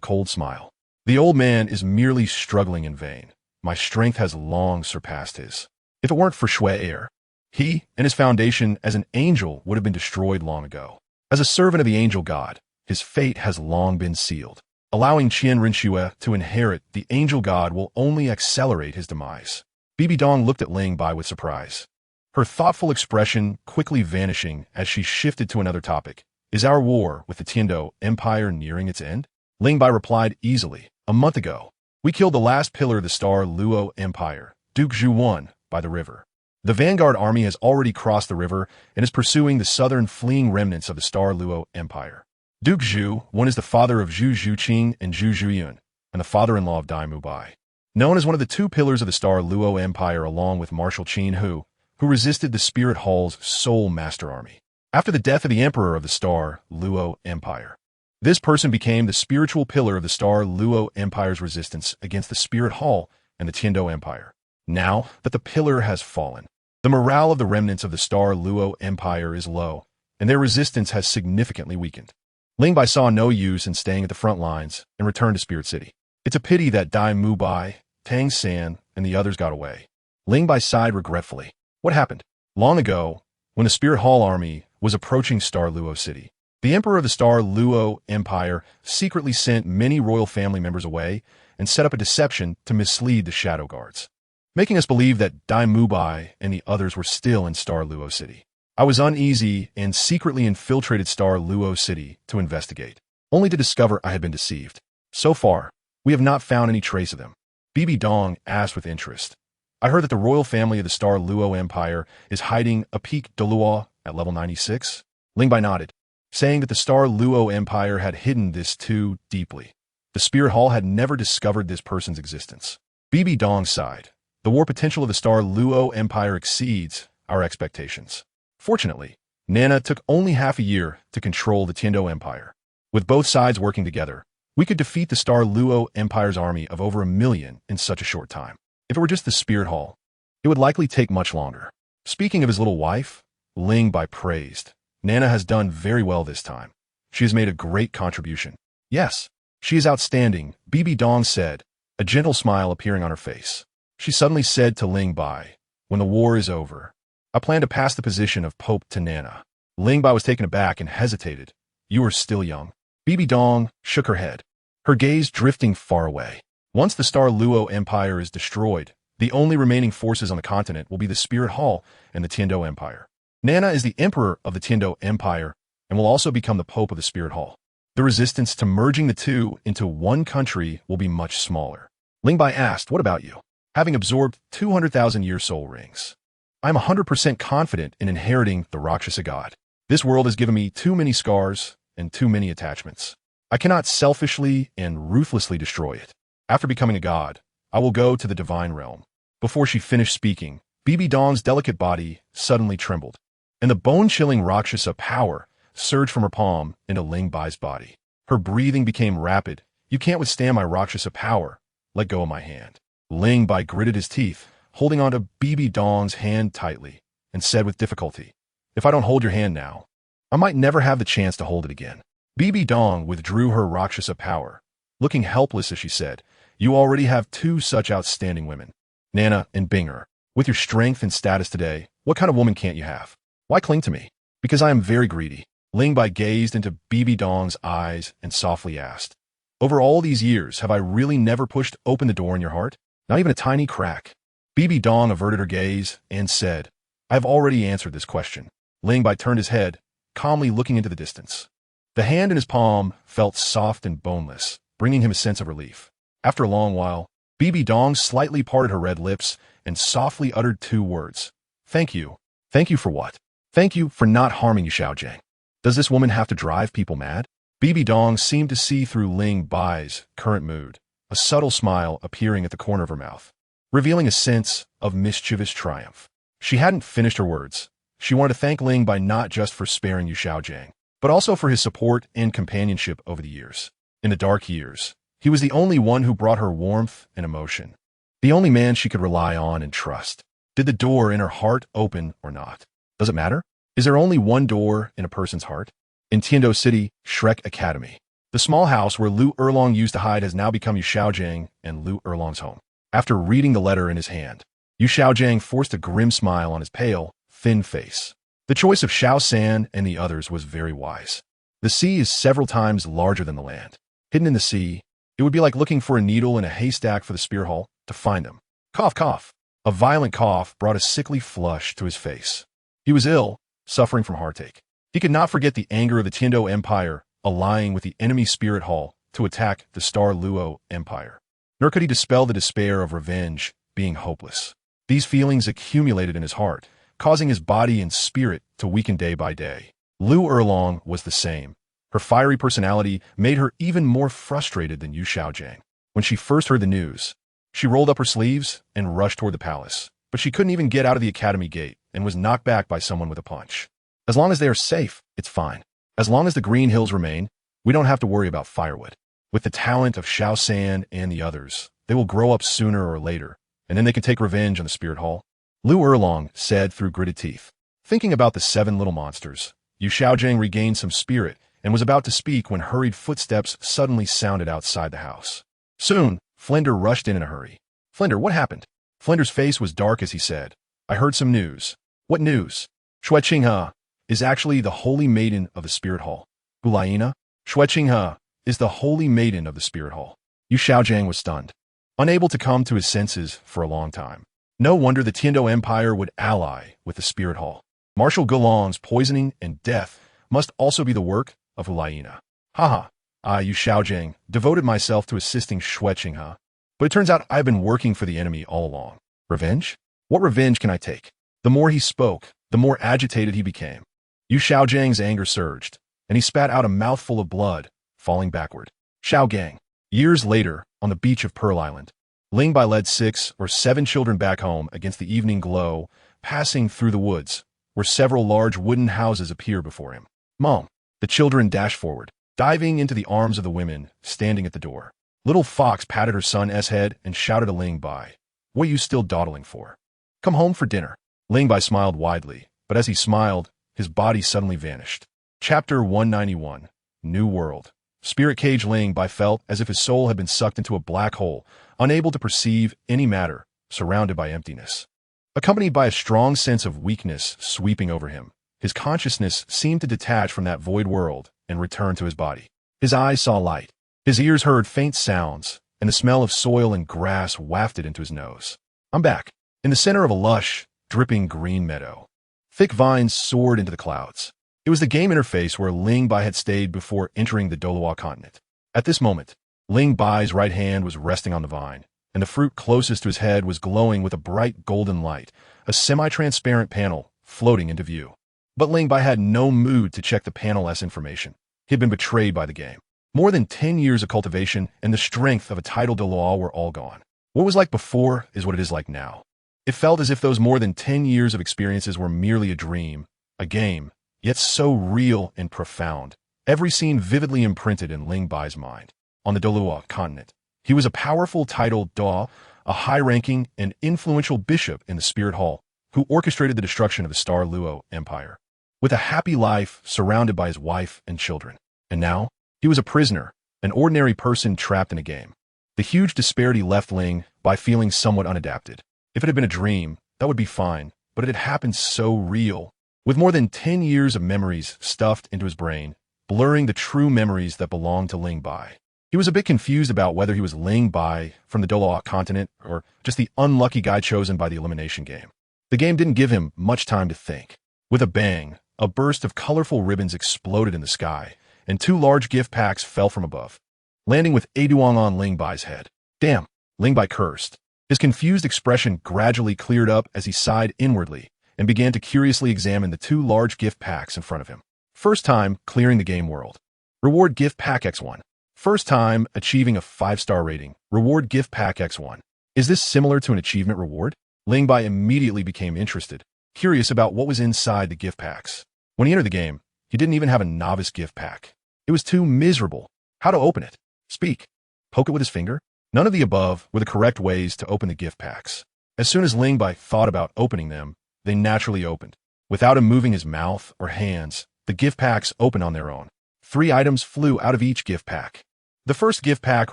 cold smile. The old man is merely struggling in vain. My strength has long surpassed his. If it weren't for Shui Air, he and his foundation as an angel would have been destroyed long ago. As a servant of the angel god, his fate has long been sealed. Allowing Qian Rinxue to inherit the angel god will only accelerate his demise. BB Dong looked at Ling Bai with surprise, her thoughtful expression quickly vanishing as she shifted to another topic. Is our war with the Tiando Empire nearing its end? Ling Bai replied easily. A month ago, we killed the last pillar of the Star Luo Empire, Duke Zhu Wan, by the river. The vanguard army has already crossed the river and is pursuing the southern fleeing remnants of the Star Luo Empire. Duke Zhu Wan is the father of Zhu Zhuqing and Zhu Zhuyun, and the father-in-law of Dai Mubai. Known as one of the 2 pillars of the Star Luo Empire along with Marshal Qin Hu, who resisted the Spirit Hall's sole master army. After the death of the emperor of the Star Luo Empire, this person became the spiritual pillar of the Star Luo Empire's resistance against the Spirit Hall and the Tiando Empire. Now that the pillar has fallen, the morale of the remnants of the Star Luo Empire is low, and their resistance has significantly weakened. Ling Bai saw no use in staying at the front lines and returned to Spirit City. It's a pity that Dai Mubai, Tang San, and the others got away. Ling Bai sighed regretfully. What happened? Long ago, when the Spirit Hall army was approaching Star Luo City, the emperor of the Star Luo Empire secretly sent many royal family members away and set up a deception to mislead the shadow guards, making us believe that Dai Mubai and the others were still in Star Luo City. I was uneasy and secretly infiltrated Star Luo City to investigate, only to discover I had been deceived. So far, we have not found any trace of them. BB Dong asked with interest. I heard that the royal family of the Star Luo Empire is hiding a peak Do Luo at level 96. Ling Bai nodded, saying that the Star Luo Empire had hidden this too deeply. The Spirit Hall had never discovered this person's existence. BB Dong sighed. The war potential of the Star Luo Empire exceeds our expectations. Fortunately, Nana took only half a year to control the Tiando Empire. With both sides working together, we could defeat the Star Luo Empire's army of over 1 million in such a short time. If it were just the Spirit Hall, it would likely take much longer. Speaking of his little wife, Ling Bai praised. Nana has done very well this time. She has made a great contribution. Yes, she is outstanding, BB Dong said, a gentle smile appearing on her face. She suddenly said to Ling Bai, when the war is over, I plan to pass the position of Pope to Nana. Ling Bai was taken aback and hesitated. You are still young. BB Dong shook her head, her gaze drifting far away. Once the Star Luo Empire is destroyed, the only remaining forces on the continent will be the Spirit Hall and the Tiando Empire. Nana is the emperor of the Tiando Empire and will also become the Pope of the Spirit Hall. The resistance to merging the two into one country will be much smaller. Ling Bai asked, what about you? Having absorbed 200,000 year soul rings, I'm 100% confident in inheriting the Rakshasa God. This world has given me too many scars and too many attachments. I cannot selfishly and ruthlessly destroy it. After becoming a god, I will go to the divine realm. Before she finished speaking, Bibi Dong's delicate body suddenly trembled, and the bone-chilling Rakshasa power surged from her palm into Ling Bai's body. Her breathing became rapid. "You can't withstand my Rakshasa power. Let go of my hand." Ling Bai gritted his teeth, holding onto Bibi Dong's hand tightly, and said with difficulty, "If I don't hold your hand now, I might never have the chance to hold it again." Bibi Dong withdrew her Rakshasa power, looking helpless as she said, "You already have two such outstanding women, Nana and Binger. With your strength and status today, what kind of woman can't you have? Why cling to me?" "Because I am very greedy." Ling Bai gazed into Bibi Dong's eyes and softly asked, "Over all these years, have I really never pushed open the door in your heart? Not even a tiny crack?" Bibi Dong averted her gaze and said, "I have already answered this question." Ling Bai turned his head, calmly looking into the distance. The hand in his palm felt soft and boneless, bringing him a sense of relief. After a long while, Bibi Dong slightly parted her red lips and softly uttered two words. "Thank you." "Thank you for what?" "Thank you for not harming you, Xiaojiang." Does this woman have to drive people mad? Bibi Dong seemed to see through Ling Bai's current mood, a subtle smile appearing at the corner of her mouth, revealing a sense of mischievous triumph. She hadn't finished her words. She wanted to thank Ling Bai not just for sparing Yu Xiaojiang, but also for his support and companionship over the years. In the dark years, he was the only one who brought her warmth and emotion, the only man she could rely on and trust. Did the door in her heart open or not? Does it matter? Is there only one door in a person's heart? In Tiando City, Shrek Academy. The small house where Lu Erlong used to hide has now become Yu Xiaojiang and Lu Erlong's home. After reading the letter in his hand, Yu Xiaojiang forced a grim smile on his pale, thin face. The choice of Xiao San and the others was very wise. The sea is several times larger than the land. Hidden in the sea, it would be like looking for a needle in a haystack for the spear hole to find them. Cough, cough. A violent cough brought a sickly flush to his face. He was ill, suffering from heartache. He could not forget the anger of the Tiando Empire allying with the enemy spirit hall to attack the Star Luo Empire. Nor could he dispel the despair of revenge being hopeless. These feelings accumulated in his heart, causing his body and spirit to weaken day by day. Lu Erlong was the same. Her fiery personality made her even more frustrated than Yu Xiaojiang. When she first heard the news, she rolled up her sleeves and rushed toward the palace. But she couldn't even get out of the academy gate and was knocked back by someone with a punch. As long as they are safe, it's fine. As long as the Green Hills remain, we don't have to worry about firewood. With the talent of Xiao San and the others, they will grow up sooner or later, and then they can take revenge on the Spirit Hall. Lu Erlong said through gritted teeth. Thinking about the 7 little monsters, Yu Xiaojiang regained some spirit and was about to speak when hurried footsteps suddenly sounded outside the house. Soon, Flender rushed in a hurry. "Flender, what happened?" Flender's face was dark as he said, "I heard some news." "What news?" "Shui Qinghe is actually the holy maiden of the Spirit Hall." "Hulaina?" "Shui Qinghe is the holy maiden of the Spirit Hall." Yu Xiaojiang was stunned, unable to come to his senses for a long time. No wonder the Tiando Empire would ally with the Spirit Hall. Marshal Gulong's poisoning and death must also be the work of Hulaina. Haha, I, Yu Xiaojiang, devoted myself to assisting Shui Qinghe, but it turns out I've been working for the enemy all along. Revenge? What revenge can I take? The more he spoke, the more agitated he became. Yu Xiaojiang's anger surged, and he spat out a mouthful of blood, falling backward. Xiaogang. Years later, on the beach of Pearl Island, Ling Bai led 6 or 7 children back home against the evening glow, passing through the woods, where several large wooden houses appear before him. "Mom!" The children dashed forward, diving into the arms of the women standing at the door. Little Fox patted her son's head and shouted to Ling Bai, "What are you still dawdling for? Come home for dinner." Ling Bai smiled widely, but as he smiled, his body suddenly vanished. Chapter 191, New World. Spirit Cage Ling Bai felt as if his soul had been sucked into a black hole, unable to perceive any matter, surrounded by emptiness. Accompanied by a strong sense of weakness sweeping over him, his consciousness seemed to detach from that void world and return to his body. His eyes saw light. His ears heard faint sounds, and the smell of soil and grass wafted into his nose. "I'm back." In the center of a lush, dripping green meadow, thick vines soared into the clouds. It was the game interface where Ling Bai had stayed before entering the Doluo continent. At this moment, Ling Bai's right hand was resting on the vine, and the fruit closest to his head was glowing with a bright golden light, a semi-transparent panel floating into view. But Ling Bai had no mood to check the panel's information. He had been betrayed by the game. More than 10 years of cultivation and the strength of a title de law were all gone. What was like before is what it is like now. It felt as if those more than 10 years of experiences were merely a dream, a game, yet so real and profound. Every scene vividly imprinted in Ling Bai's mind. On the Dolua continent, he was a powerful titled Da, a high-ranking and influential bishop in the Spirit Hall, who orchestrated the destruction of the Star Luo Empire. With a happy life surrounded by his wife and children. And now, he was a prisoner, an ordinary person trapped in a game. The huge disparity left Ling Bai feeling somewhat unadapted. If it had been a dream, that would be fine, but it had happened so real. With more than 10 years of memories stuffed into his brain, blurring the true memories that belonged to Ling Bai. He was a bit confused about whether he was Ling Bai from the Dolua continent or just the unlucky guy chosen by the elimination game. The game didn't give him much time to think. With a bang, a burst of colorful ribbons exploded in the sky, and 2 large gift packs fell from above, landing with Aduang on Ling Bai's head. Damn, Ling Bai cursed. His confused expression gradually cleared up as he sighed inwardly and began to curiously examine the 2 large gift packs in front of him. First time clearing the game world. Reward Gift Pack X1. First time achieving a 5-star rating. Reward Gift Pack X1. Is this similar to an achievement reward? Ling Bai immediately became interested, curious about what was inside the gift packs. When he entered the game, he didn't even have a novice gift pack. It was too miserable. How to open it? Speak. Poke it with his finger? None of the above were the correct ways to open the gift packs. As soon as Ling Bai thought about opening them, they naturally opened. Without him moving his mouth or hands, the gift packs opened on their own. 3 items flew out of each gift pack. The first gift pack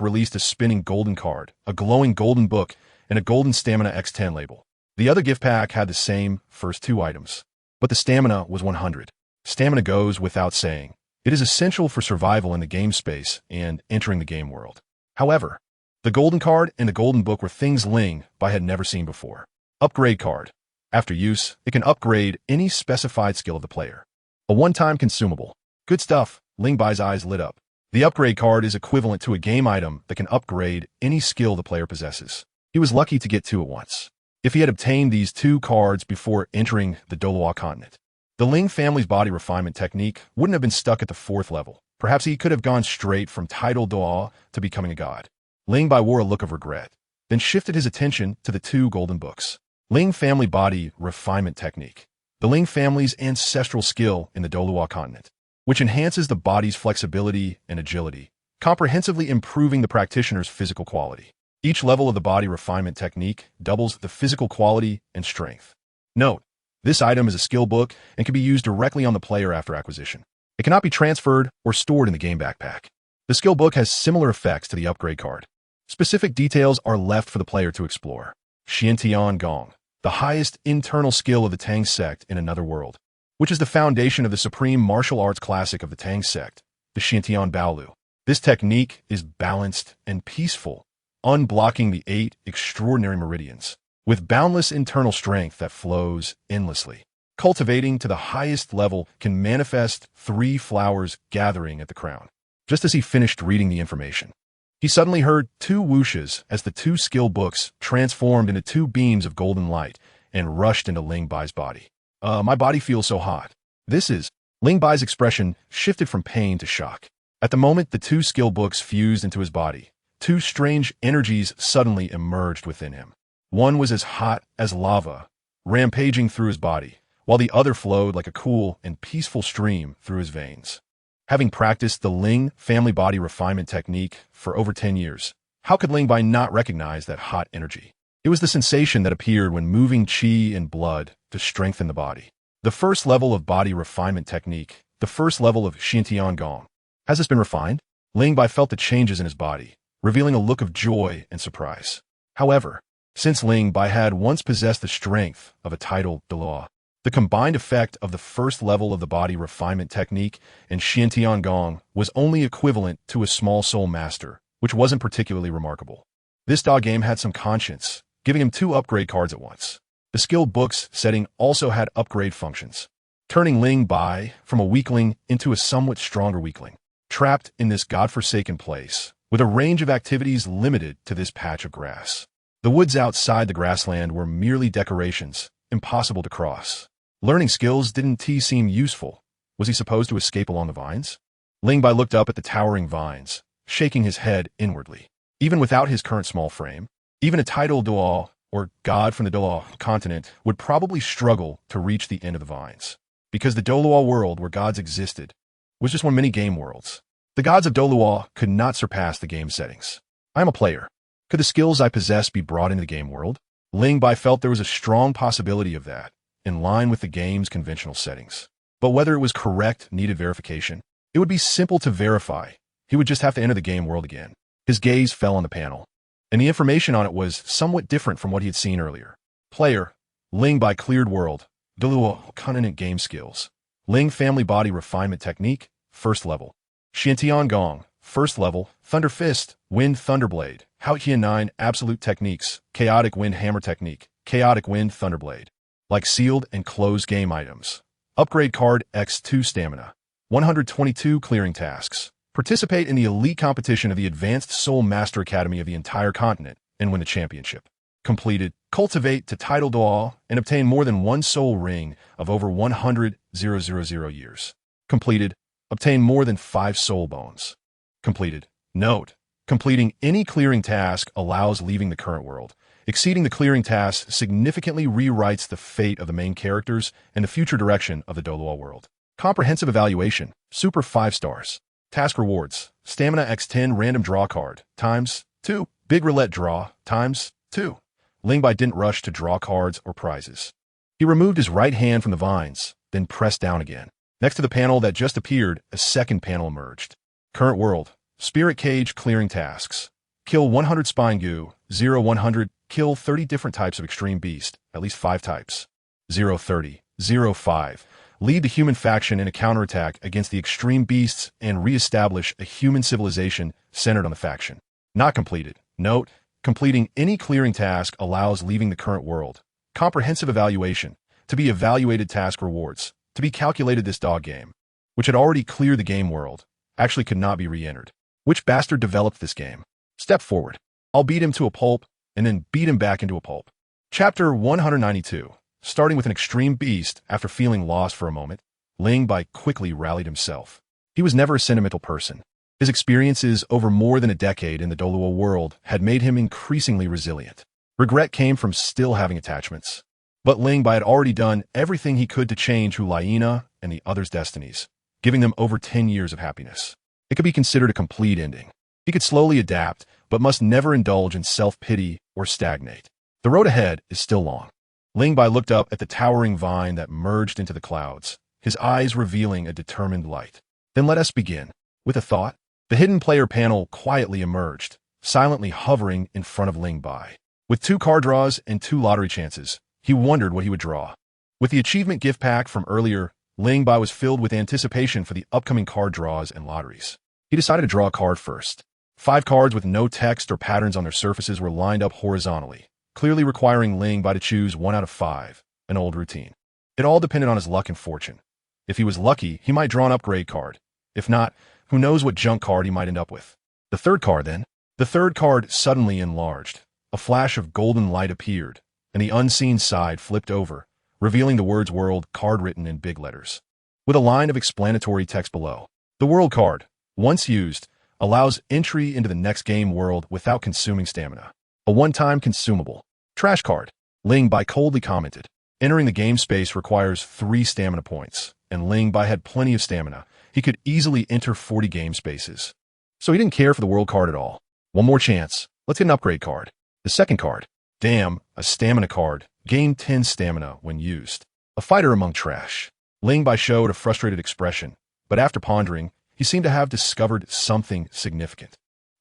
released a spinning golden card, a glowing golden book, and a golden Stamina X10 label. The other gift pack had the same first 2 items, but the stamina was 100. Stamina goes without saying. It is essential for survival in the game space and entering the game world. However, the golden card and the golden book were things Ling Bai had never seen before. Upgrade card. After use, it can upgrade any specified skill of the player. A one-time consumable. Good stuff. Ling Bai's eyes lit up. The upgrade card is equivalent to a game item that can upgrade any skill the player possesses. He was lucky to get 2 at once. If he had obtained these 2 cards before entering the Dolua continent, the Ling family's body refinement technique wouldn't have been stuck at the 4th level. Perhaps he could have gone straight from title Doa to becoming a god. Ling Bai wore a look of regret, then shifted his attention to the 2 golden books. Ling family body refinement technique. The Ling family's ancestral skill in the Dolua continent, which enhances the body's flexibility and agility, comprehensively improving the practitioner's physical quality. Each level of the body refinement technique doubles the physical quality and strength. Note, this item is a skill book and can be used directly on the player after acquisition. It cannot be transferred or stored in the game backpack. The skill book has similar effects to the upgrade card. Specific details are left for the player to explore. Xiantian Gong, the highest internal skill of the Tang sect in another world, which is the foundation of the supreme martial arts classic of the Tang sect, the Xiantian Baolu. This technique is balanced and peaceful, unblocking the 8 extraordinary meridians, with boundless internal strength that flows endlessly. Cultivating to the highest level can manifest 3 flowers gathering at the crown. Just as he finished reading the information, he suddenly heard 2 whooshes as the 2 skill books transformed into 2 beams of golden light and rushed into Ling Bai's body. My body feels so hot. This is... Ling Bai's expression shifted from pain to shock. At the moment the 2 skill books fused into his body, 2 strange energies suddenly emerged within him. One was as hot as lava, rampaging through his body, while the other flowed like a cool and peaceful stream through his veins. Having practiced the Ling family body refinement technique for over 10 years, how could Ling Bai not recognize that hot energy? It was the sensation that appeared when moving qi and blood to strengthen the body. The first level of body refinement technique, the first level of Xiantian Gong. Has this been refined? Ling Bai felt the changes in his body, revealing a look of joy and surprise. However, since Ling Bai had once possessed the strength of a title Dolua, the combined effect of the first level of the body refinement technique and Xiantian Gong was only equivalent to a small soul master, which wasn't particularly remarkable. This Da game had some conscience, giving him 2 upgrade cards at once. The skill book's setting also had upgrade functions, turning Ling Bai from a weakling into a somewhat stronger weakling, trapped in this godforsaken place, with a range of activities limited to this patch of grass. The woods outside the grassland were merely decorations, impossible to cross. Learning skills didn't seem useful. Was he supposed to escape along the vines? Ling Bai looked up at the towering vines, shaking his head inwardly. Even without his current small frame, even a title Dual or god from the Doloa continent, would probably struggle to reach the end of the vines. Because the Doloa world where gods existed was just one many game worlds. The gods of Doloa could not surpass the game settings. I am a player. Could the skills I possess be brought into the game world? Ling Bai felt there was a strong possibility of that, in line with the game's conventional settings. But whether it was correct needed verification. It would be simple to verify. He would just have to enter the game world again. His gaze fell on the panel, and the information on it was somewhat different from what he had seen earlier. Player, Ling Bai cleared world, Doluo continent game skills. Ling family body refinement technique, first level. Xiantian Gong, first level, Thunder Fist, Wind Thunderblade, Hao Hian 9 absolute techniques, Chaotic Wind Hammer technique, Chaotic Wind Thunderblade. Like sealed and closed game items. Upgrade card X2 stamina. 122 clearing tasks. Participate in the elite competition of the Advanced Soul Master Academy of the entire continent and win the championship. Completed. Cultivate to title Doa and obtain more than one soul ring of over 100,000 years. Completed. Obtain more than 5 soul bones. Completed. Note. Completing any clearing task allows leaving the current world. Exceeding the clearing task significantly rewrites the fate of the main characters and the future direction of the Doloa world. Comprehensive evaluation. Super 5 stars. Task rewards. Stamina X10 random draw card. Times 2. Big roulette draw. Times 2. Ling Bai didn't rush to draw cards or prizes. He removed his right hand from the vines, then pressed down again. Next to the panel that just appeared, a second panel emerged. Current world. Spirit Cage clearing tasks. Kill 100 spine goo. 0-100. Kill 30 different types of extreme beast, at least 5 types. 0-30. 0-5. Lead the human faction in a counterattack against the extreme beasts and re-establish a human civilization centered on the faction. Not completed. Note, completing any clearing task allows leaving the current world. Comprehensive evaluation. To be evaluated task rewards. To be calculated this dog game, which had already cleared the game world, actually could not be re-entered. Which bastard developed this game? Step forward. I'll beat him to a pulp, and then beat him back into a pulp. Chapter 192. Starting with an extreme beast, after feeling lost for a moment, Ling Bai quickly rallied himself. He was never a sentimental person. His experiences over more than a decade in the Doloa world had made him increasingly resilient. Regret came from still having attachments. But Ling Bai had already done everything he could to change Hu Laina and the others' destinies, giving them over 10 years of happiness. It could be considered a complete ending. He could slowly adapt, but must never indulge in self-pity or stagnate. The road ahead is still long. Ling Bai looked up at the towering vine that merged into the clouds, his eyes revealing a determined light. Then let us begin. With a thought, the hidden player panel quietly emerged, silently hovering in front of Ling Bai. With 2 card draws and 2 lottery chances, he wondered what he would draw. With the achievement gift pack from earlier, Ling Bai was filled with anticipation for the upcoming card draws and lotteries. He decided to draw a card first. 5 cards with no text or patterns on their surfaces were lined up horizontally, clearly requiring Ling Bai to choose 1 out of 5, an old routine. It all depended on his luck and fortune. If he was lucky, he might draw an upgrade card. If not, who knows what junk card he might end up with. The third card, then? The third card suddenly enlarged. A flash of golden light appeared, and the unseen side flipped over, revealing the words world card written in big letters. With a line of explanatory text below. The world card, once used, allows entry into the next game world without consuming stamina. A one-time consumable. Trash card. Ling Bai coldly commented. Entering the game space requires 3 stamina points, and Ling Bai had plenty of stamina. He could easily enter 40 game spaces. So he didn't care for the world card at all. One more chance. Let's get an upgrade card. The second card. Damn, a stamina card. Gain 10 stamina when used. A fighter among trash. Ling Bai showed a frustrated expression, but after pondering, he seemed to have discovered something significant.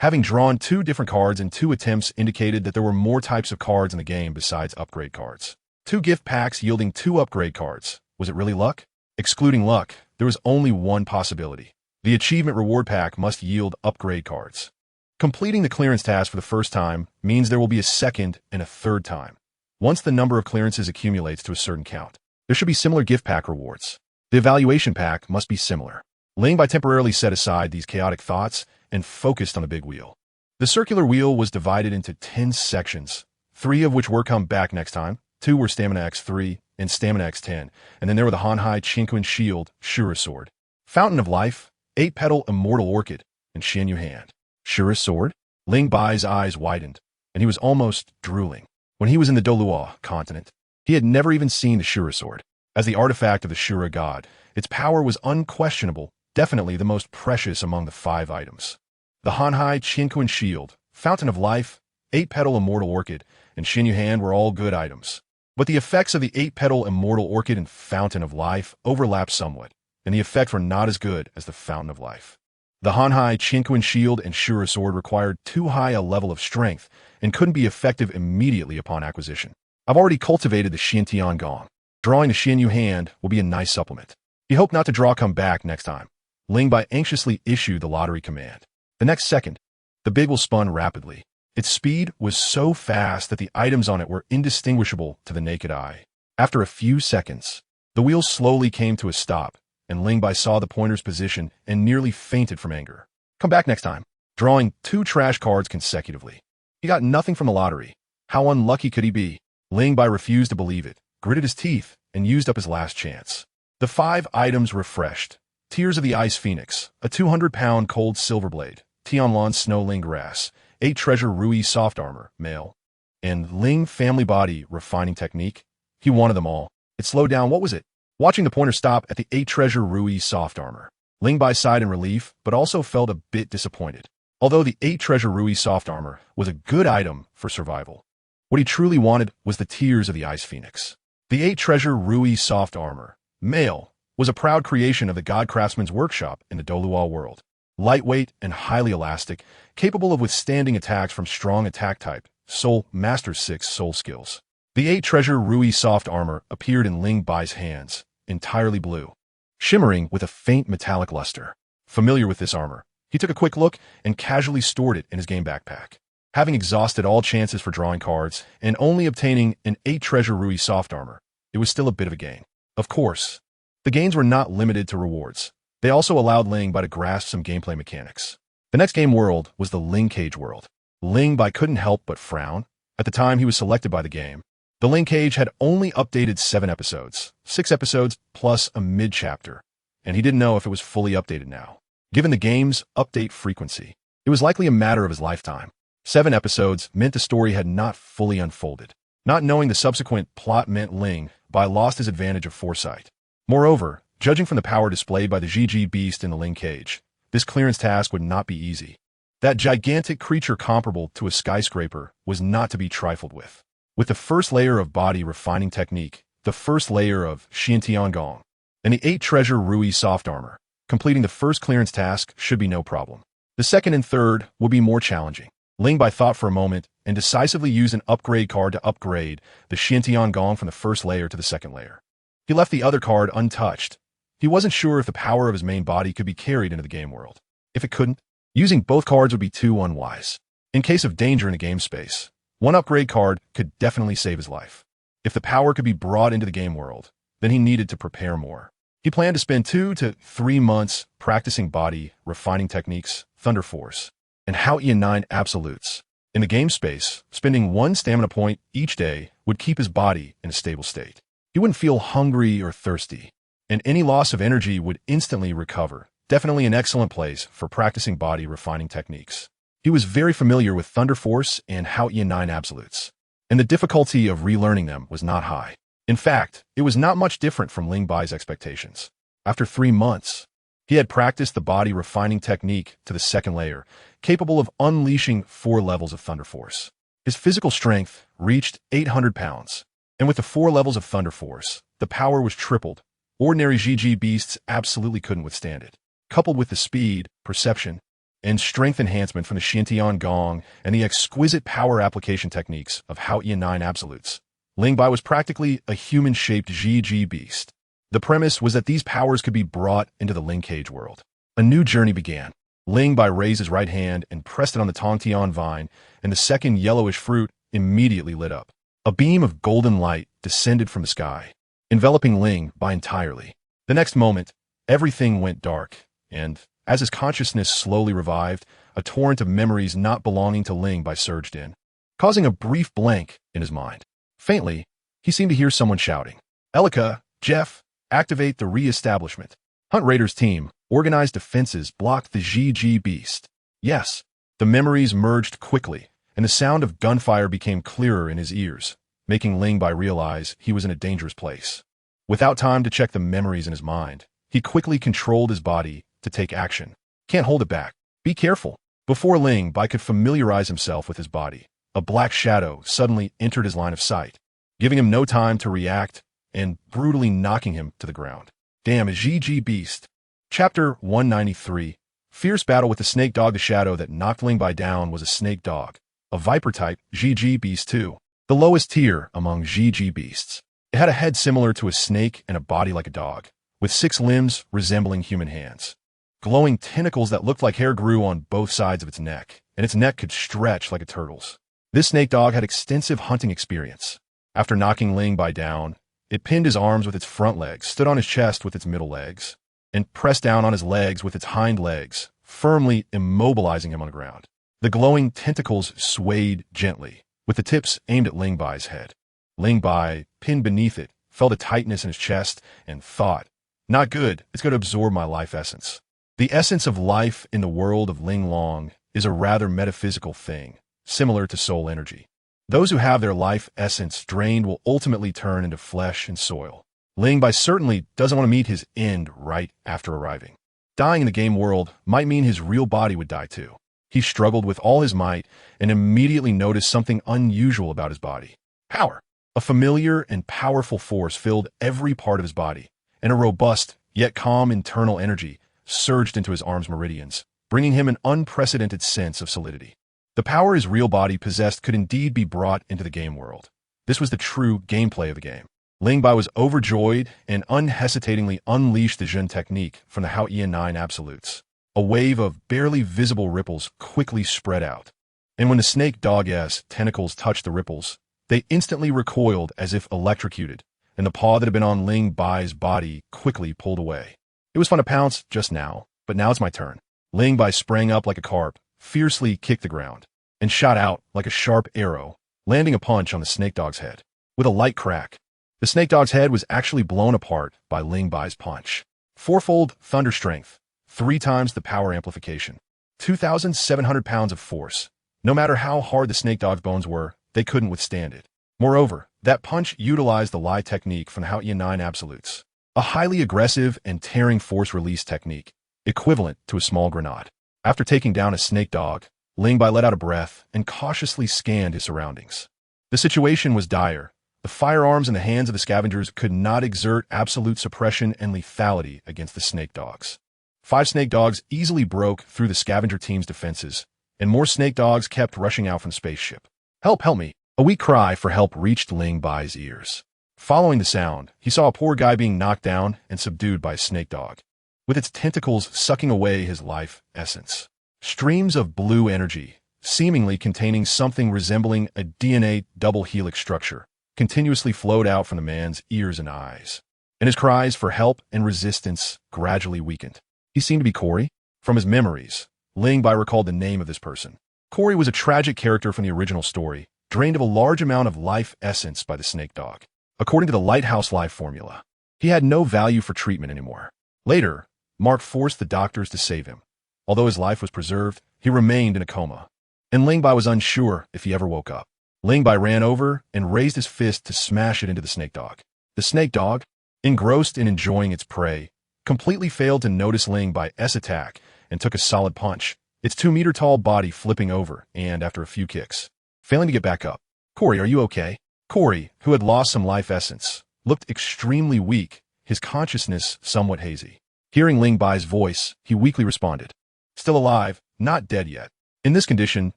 Having drawn 2 different cards in 2 attempts indicated that there were more types of cards in the game besides upgrade cards. 2 gift packs yielding 2 upgrade cards. Was it really luck? Excluding luck, there was only one possibility. The achievement reward pack must yield upgrade cards. Completing the clearance task for the first time means there will be a second and a third time. Once the number of clearances accumulates to a certain count, there should be similar gift pack rewards. The evaluation pack must be similar. Ling Bai temporarily set aside these chaotic thoughts and focused on the big wheel. The circular wheel was divided into 10 sections, 3 of which were come back next time, 2 were Stamina X3 and Stamina X10, and then there were the Hanhai Chinquan Shield, Shura Sword, Fountain of Life, 8-Petal Immortal Orchid, and Xianyu Hand. Shura Sword? Ling Bai's eyes widened, and he was almost drooling. When he was in the Doluo continent, he had never even seen the Shura sword. As the artifact of the Shura god, its power was unquestionable, definitely the most precious among the 5 items. The Hanhai Qinquan Shield, Fountain of Life, 8-Petal Immortal Orchid, and Xinyu Hand were all good items. But the effects of the 8-Petal Immortal Orchid and Fountain of Life overlapped somewhat, and the effects were not as good as the Fountain of Life. The Hanhai Qinquan Shield and Shura Sword required too high a level of strength and couldn't be effective immediately upon acquisition. I've already cultivated the Xiantian Gong. Drawing the Xinyu Hand will be a nice supplement. He hoped not to draw come back next time. Ling Bai anxiously issued the lottery command. The next second, the big wheel spun rapidly. Its speed was so fast that the items on it were indistinguishable to the naked eye. After a few seconds, the wheel slowly came to a stop, and Ling Bai saw the pointer's position and nearly fainted from anger. Come back next time. Drawing 2 trash cards consecutively. He got nothing from the lottery. How unlucky could he be? Ling Bai refused to believe it, gritted his teeth, and used up his last chance. The 5 items refreshed. Tears of the Ice Phoenix, a 200-pound cold silver blade, Tianlon Snowling Grass, 8 Treasure Rui Soft Armor, male, and Ling Family Body Refining Technique. He wanted them all. It slowed down. What was it? Watching the pointer stop at the 8 Treasure Rui Soft Armor, Ling Bai sighed in relief, but also felt a bit disappointed. Although the 8 Treasure Rui Soft Armor was a good item for survival, what he truly wanted was the Tears of the Ice Phoenix. The 8 Treasure Rui Soft Armor, male, was a proud creation of the God Craftsman's workshop in the Doluo world. Lightweight and highly elastic, capable of withstanding attacks from strong attack type, Soul Master 6 Soul Skills. The 8 Treasure Rui Soft Armor appeared in Ling Bai's hands, entirely blue, shimmering with a faint metallic luster. Familiar with this armor, he took a quick look and casually stored it in his game backpack. Having exhausted all chances for drawing cards and only obtaining an 8 Treasure Rui Soft Armor, it was still a bit of a gain. Of course, the gains were not limited to rewards. They also allowed Ling Bai to grasp some gameplay mechanics. The next game world was the Ling Cage world. Ling Bai couldn't help but frown. At the time he was selected by the game, the Ling Cage had only updated 7 episodes, 6 episodes plus a mid-chapter, and he didn't know if it was fully updated now. Given the game's update frequency, it was likely a matter of his lifetime. 7 episodes meant the story had not fully unfolded. Not knowing the subsequent plot meant Ling Bai lost his advantage of foresight. Moreover, judging from the power displayed by the GG Beast in the Ling Cage, this clearance task would not be easy. That gigantic creature comparable to a skyscraper was not to be trifled with. With the first layer of body refining technique, the first layer of Xiantian Gong, and the 8 Treasure Rui Soft Armor, completing the first clearance task should be no problem. The second and third will be more challenging. Ling Bai thought for a moment and decisively used an upgrade card to upgrade the Xiantian Gong from the first layer to the second layer. He left the other card untouched. He wasn't sure if the power of his main body could be carried into the game world. If it couldn't, using both cards would be too unwise. In case of danger in the game space, one upgrade card could definitely save his life. If the power could be brought into the game world, then he needed to prepare more. He planned to spend 2 to 3 months practicing body refining techniques, Thunder Force, and Hao Ian 9 absolutes. In the game space, spending 1 stamina point each day would keep his body in a stable state. He wouldn't feel hungry or thirsty, and any loss of energy would instantly recover. Definitely an excellent place for practicing body refining techniques. He was very familiar with Thunder Force and Hao Ian 9 absolutes, and the difficulty of relearning them was not high. In fact, it was not much different from Ling Bai's expectations. After 3 months, he had practiced the body refining technique to the second layer, capable of unleashing 4 levels of Thunder Force. His physical strength reached 800 pounds, and with the 4 levels of Thunder Force, the power was tripled. Ordinary GG beasts absolutely couldn't withstand it. Coupled with the speed, perception, and strength enhancement from the Xiantian Gong and the exquisite power application techniques of Hao Ian 9 absolutes, Ling Bai was practically a human-shaped GG beast. The premise was that these powers could be brought into the Ling Cage world. A new journey began. Ling Bai raised his right hand and pressed it on the Tongtian vine, and the second yellowish fruit immediately lit up. A beam of golden light descended from the sky, enveloping Ling Bai entirely. The next moment, everything went dark, and, as his consciousness slowly revived, a torrent of memories not belonging to Ling Bai surged in, causing a brief blank in his mind. Faintly, he seemed to hear someone shouting, "Elika, Jeff, activate the re-establishment. Hunt Raiders team, organize defenses, block the GG beast." Yes, the memories merged quickly, and the sound of gunfire became clearer in his ears, making Ling Bai realize he was in a dangerous place. Without time to check the memories in his mind, he quickly controlled his body to take action. Can't hold it back. Be careful. Before Ling Bai could familiarize himself with his body, a black shadow suddenly entered his line of sight, giving him no time to react and brutally knocking him to the ground. Damn, a GG beast. Chapter 193. Fierce battle with the snake dog. The shadow that knocked Ling Bai down was a snake dog, a viper type GG beast 2, the lowest tier among GG beasts. It had a head similar to a snake and a body like a dog, with 6 limbs resembling human hands. Glowing tentacles that looked like hair grew on both sides of its neck, and its neck could stretch like a turtle's. This snake dog had extensive hunting experience. After knocking Ling Bai down, it pinned his arms with its front legs, stood on his chest with its middle legs, and pressed down on his legs with its hind legs, firmly immobilizing him on the ground. The glowing tentacles swayed gently, with the tips aimed at Ling Bai's head. Ling Bai, pinned beneath it, felt a tightness in his chest and thought, "Not good, it's going to absorb my life essence." The essence of life in the world of Ling Long is a rather metaphysical thing, similar to soul energy. Those who have their life essence drained will ultimately turn into flesh and soil. Ling Bai certainly doesn't want to meet his end right after arriving. Dying in the game world might mean his real body would die too. He struggled with all his might and immediately noticed something unusual about his body. Power. A familiar and powerful force filled every part of his body, and a robust, yet calm internal energy surged into his arm's meridians, bringing him an unprecedented sense of solidity. The power his real body possessed could indeed be brought into the game world. This was the true gameplay of the game. Ling Bai was overjoyed and unhesitatingly unleashed the Zhen technique from the Hao Ian 9 absolutes. A wave of barely visible ripples quickly spread out, and when the snake dog's tentacles touched the ripples, they instantly recoiled as if electrocuted, and the paw that had been on Ling Bai's body quickly pulled away. It was fun to pounce just now, but now it's my turn. Ling Bai sprang up like a carp, fiercely kicked the ground, and shot out like a sharp arrow, landing a punch on the snake dog's head. With a light crack, the snake dog's head was actually blown apart by Ling Bai's punch. Fourfold thunder strength, 3 times the power amplification, 2,700 pounds of force. No matter how hard the snake dog's bones were, they couldn't withstand it. Moreover, that punch utilized the Lie technique from the Hao Ian 9 absolutes, a highly aggressive and tearing force release technique, equivalent to a small grenade. After taking down a snake dog, Ling Bai let out a breath and cautiously scanned his surroundings. The situation was dire. The firearms in the hands of the scavengers could not exert absolute suppression and lethality against the snake dogs. 5 snake dogs easily broke through the scavenger team's defenses, and more snake dogs kept rushing out from the spaceship. "Help, help me!" A weak cry for help reached Ling Bai's ears. Following the sound, he saw a poor guy being knocked down and subdued by a snake dog, with its tentacles sucking away his life essence. Streams of blue energy, seemingly containing something resembling a DNA double helix structure, continuously flowed out from the man's ears and eyes, and his cries for help and resistance gradually weakened. He seemed to be Corey. From his memories, Ling Bai recalled the name of this person. Corey was a tragic character from the original story, drained of a large amount of life essence by the snake dog. According to the Lighthouse Life formula, he had no value for treatment anymore. Later, Mark forced the doctors to save him. Although his life was preserved, he remained in a coma, and Ling Bai was unsure if he ever woke up. Ling Bai ran over and raised his fist to smash it into the snake dog. The snake dog, engrossed in enjoying its prey, completely failed to notice Ling Bai's attack and took a solid punch, its 2-meter-tall body flipping over and, after a few kicks, failing to get back up. "Corey, are you okay?" Corey, who had lost some life essence, looked extremely weak, his consciousness somewhat hazy. Hearing Ling Bai's voice, he weakly responded, "Still alive, not dead yet." In this condition,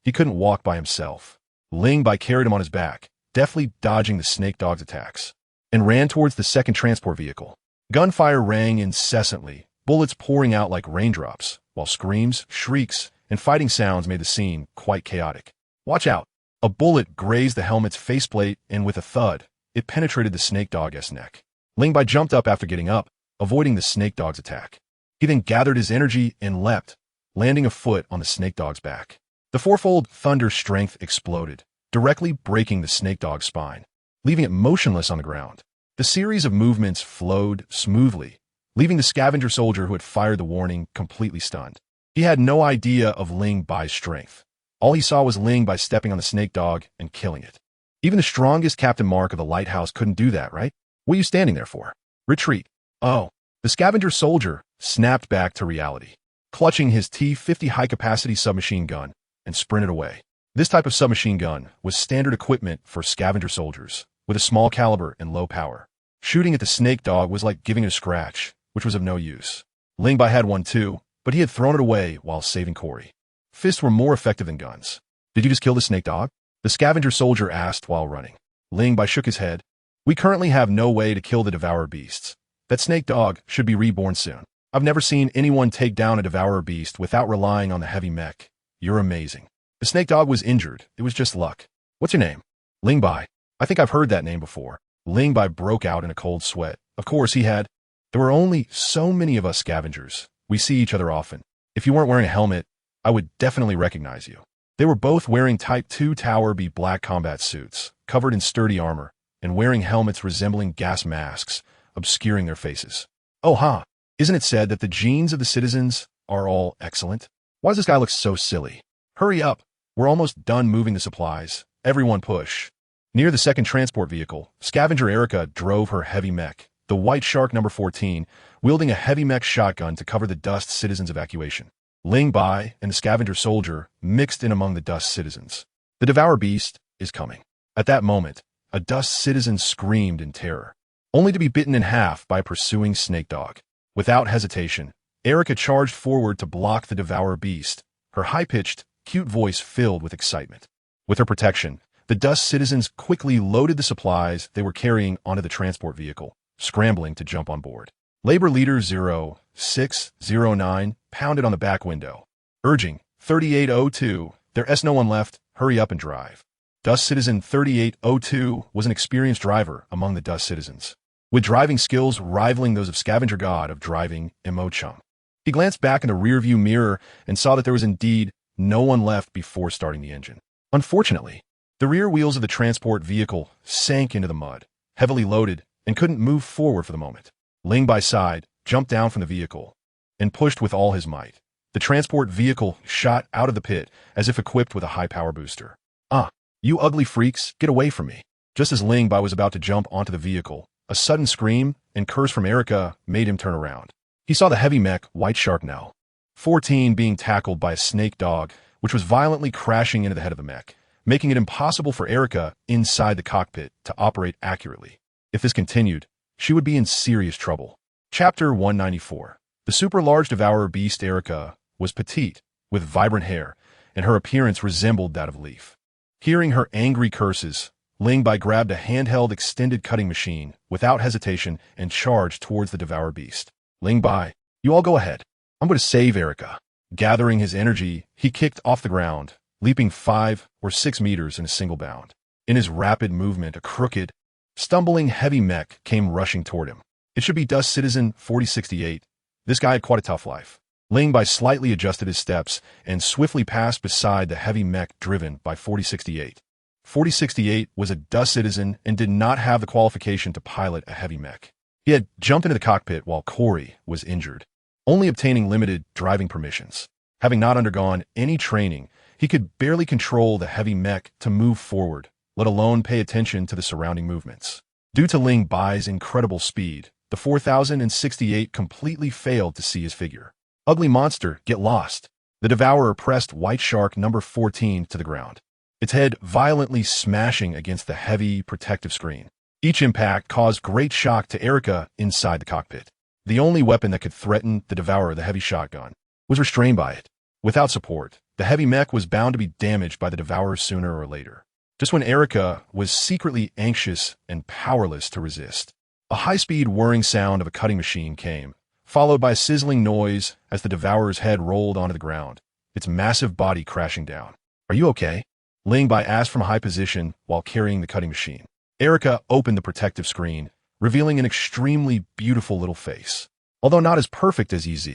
he couldn't walk by himself. Ling Bai carried him on his back, deftly dodging the snake dog's attacks, and ran towards the second transport vehicle. Gunfire rang incessantly, bullets pouring out like raindrops, while screams, shrieks, and fighting sounds made the scene quite chaotic. "Watch out!" A bullet grazed the helmet's faceplate, and with a thud, it penetrated the snake dog's neck. Ling Bai jumped up after getting up, avoiding the snake dog's attack. He then gathered his energy and leapt, landing a foot on the snake dog's back. The fourfold thunder strength exploded, directly breaking the snake dog's spine, leaving it motionless on the ground. The series of movements flowed smoothly, leaving the scavenger soldier who had fired the warning completely stunned. He had no idea of Ling Bai's strength. All he saw was Ling Bai stepping on the snake dog and killing it. Even the strongest Captain Mark of the lighthouse couldn't do that, right? What are you standing there for? Retreat. Oh. The scavenger soldier snapped back to reality, clutching his T-50 high-capacity submachine gun and sprinted away. This type of submachine gun was standard equipment for scavenger soldiers, with a small caliber and low power. Shooting at the snake dog was like giving it a scratch, which was of no use. Ling Bai had one too, but he had thrown it away while saving Corey. Fists were more effective than guns. Did you just kill the snake dog? The scavenger soldier asked while running. Ling Bai shook his head. We currently have no way to kill the devourer beasts. That snake dog should be reborn soon. I've never seen anyone take down a devourer beast without relying on the heavy mech. You're amazing. The snake dog was injured. It was just luck. What's your name? Ling Bai. I think I've heard that name before. Ling Bai broke out in a cold sweat. Of course he had. There were only so many of us scavengers. We see each other often. If you weren't wearing a helmet, I would definitely recognize you. They were both wearing Type 2 Tower B black combat suits, covered in sturdy armor, and wearing helmets resembling gas masks, obscuring their faces. Oh, huh. Isn't it said that the genes of the citizens are all excellent? Why does this guy look so silly? Hurry up. We're almost done moving the supplies. Everyone push. Near the second transport vehicle, Scavenger Erica drove her heavy mech, the White Shark number 14, wielding a heavy mech shotgun to cover the dust citizens' evacuation. Ling Bai and the scavenger soldier mixed in among the dust citizens. The devourer beast is coming. At that moment, a dust citizen screamed in terror, only to be bitten in half by a pursuing snake dog. Without hesitation, Erica charged forward to block the devourer beast, her high-pitched, cute voice filled with excitement. With her protection, the dust citizens quickly loaded the supplies they were carrying onto the transport vehicle, scrambling to jump on board. Labor Leader 0609 pounded on the back window, urging 3802, there's no one left, hurry up and drive. Dust Citizen 3802 was an experienced driver among the dust citizens, with driving skills rivaling those of Scavenger God of driving Imo Chung. He glanced back in the rearview mirror and saw that there was indeed no one left before starting the engine. Unfortunately, the rear wheels of the transport vehicle sank into the mud, heavily loaded, and couldn't move forward for the moment. Ling Bai sighed, jumped down from the vehicle, and pushed with all his might. The transport vehicle shot out of the pit as if equipped with a high-power booster. Ah, you ugly freaks, get away from me. Just as Ling Bai was about to jump onto the vehicle, a sudden scream and curse from Erica made him turn around. He saw the heavy mech White Shark now 14 being tackled by a snake dog, which was violently crashing into the head of the mech, making it impossible for Erica inside the cockpit to operate accurately. If this continued, she would be in serious trouble. Chapter 194. The super-large devourer beast Erica was petite, with vibrant hair, and her appearance resembled that of Leaf. Hearing her angry curses, Ling Bai grabbed a handheld extended cutting machine without hesitation and charged towards the devourer beast. Ling Bai, you all go ahead. I'm going to save Erica. Gathering his energy, he kicked off the ground, leaping 5 or 6 meters in a single bound. In his rapid movement, a crooked, stumbling heavy mech came rushing toward him. It should be Dust Citizen 4068. This guy had quite a tough life. Ling Bai slightly adjusted his steps and swiftly passed beside the heavy mech driven by 4068. 4068 was a Dust Citizen and did not have the qualification to pilot a heavy mech. He had jumped into the cockpit while Corey was injured, only obtaining limited driving permissions. Having not undergone any training, he could barely control the heavy mech to move forward, let alone pay attention to the surrounding movements. Due to Ling Bai's incredible speed, the 4068 completely failed to see his figure. Ugly monster, get lost. The devourer pressed White Shark number 14 to the ground, its head violently smashing against the heavy protective screen. Each impact caused great shock to Erica inside the cockpit. The only weapon that could threaten the devourer, the heavy shotgun, was restrained by it. Without support, the heavy mech was bound to be damaged by the devourer sooner or later. Just when Erica was secretly anxious and powerless to resist, a high-speed whirring sound of a cutting machine came, followed by a sizzling noise as the devourer's head rolled onto the ground, its massive body crashing down. Are you okay? Ling Bai asked from a high position while carrying the cutting machine. Erica opened the protective screen, revealing an extremely beautiful little face. Although not as perfect as EZ,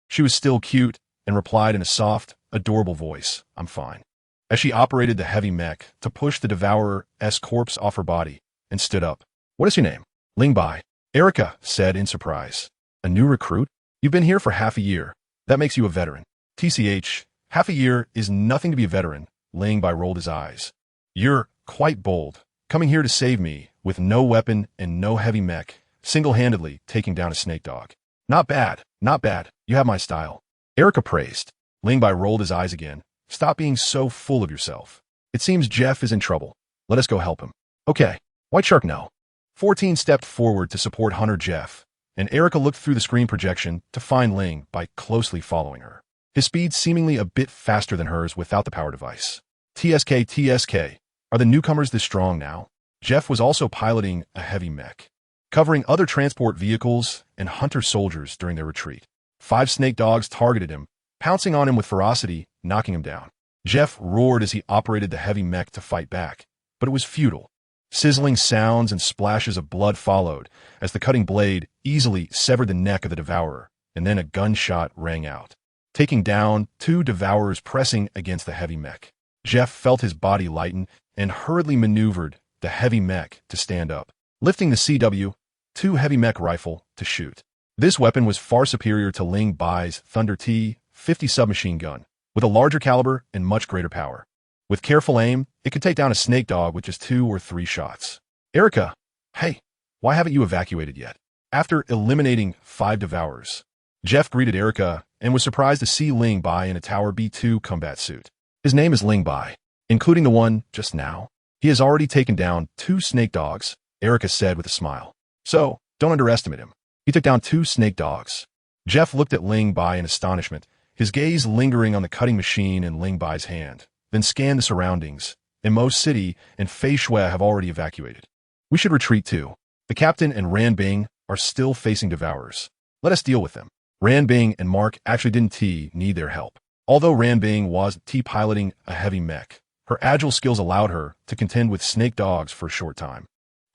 she was still cute and replied in a soft, adorable voice, I'm fine. As she operated the heavy mech to push the devourer's corpse off her body and stood up. What is your name? Ling Bai. Erica said in surprise. A new recruit? You've been here for half a year. That makes you a veteran. TCH, half a year is nothing to be a veteran, Ling Bai rolled his eyes. You're quite bold, coming here to save me, with no weapon and no heavy mech, single-handedly taking down a snake dog. Not bad, not bad, you have my style. Erica praised. Ling Bai rolled his eyes again. Stop being so full of yourself. It seems Jeff is in trouble. Let us go help him. Okay. White Shark no. 14 stepped forward to support Hunter Jeff, and Erica looked through the screen projection to find Ling Bai closely following her. His speed seemingly a bit faster than hers without the power device. TSK. Are the newcomers this strong now? Jeff was also piloting a heavy mech, covering other transport vehicles and Hunter soldiers during their retreat. 5 snake dogs targeted him, pouncing on him with ferocity, knocking him down. Jeff roared as he operated the heavy mech to fight back, but it was futile. Sizzling sounds and splashes of blood followed as the cutting blade easily severed the neck of the devourer, and then a gunshot rang out, taking down 2 devourers pressing against the heavy mech. Jeff felt his body lighten and hurriedly maneuvered the heavy mech to stand up, lifting the CW-2 heavy mech rifle to shoot. This weapon was far superior to Ling Bai's Thunder T-50 submachine gun, with a larger caliber and much greater power. With careful aim, it could take down a snake dog with just 2 or 3 shots. Erica, hey, why haven't you evacuated yet? After eliminating 5 devourers, Jeff greeted Erica and was surprised to see Ling Bai in a Tower B2 combat suit. His name is Ling Bai, including the one just now. He has already taken down 2 snake dogs, Erica said with a smile. So, don't underestimate him. He took down 2 snake dogs. Jeff looked at Ling Bai in astonishment, his gaze lingering on the cutting machine in Ling Bai's hand, then scanned the surroundings. In Mo City and Fei Shui have already evacuated. We should retreat too. The captain and Ran Bing are still facing devourers. Let us deal with them. Ran Bing and Mark actually didn't need their help. Although Ran Bing was piloting a heavy mech, her agile skills allowed her to contend with snake dogs for a short time.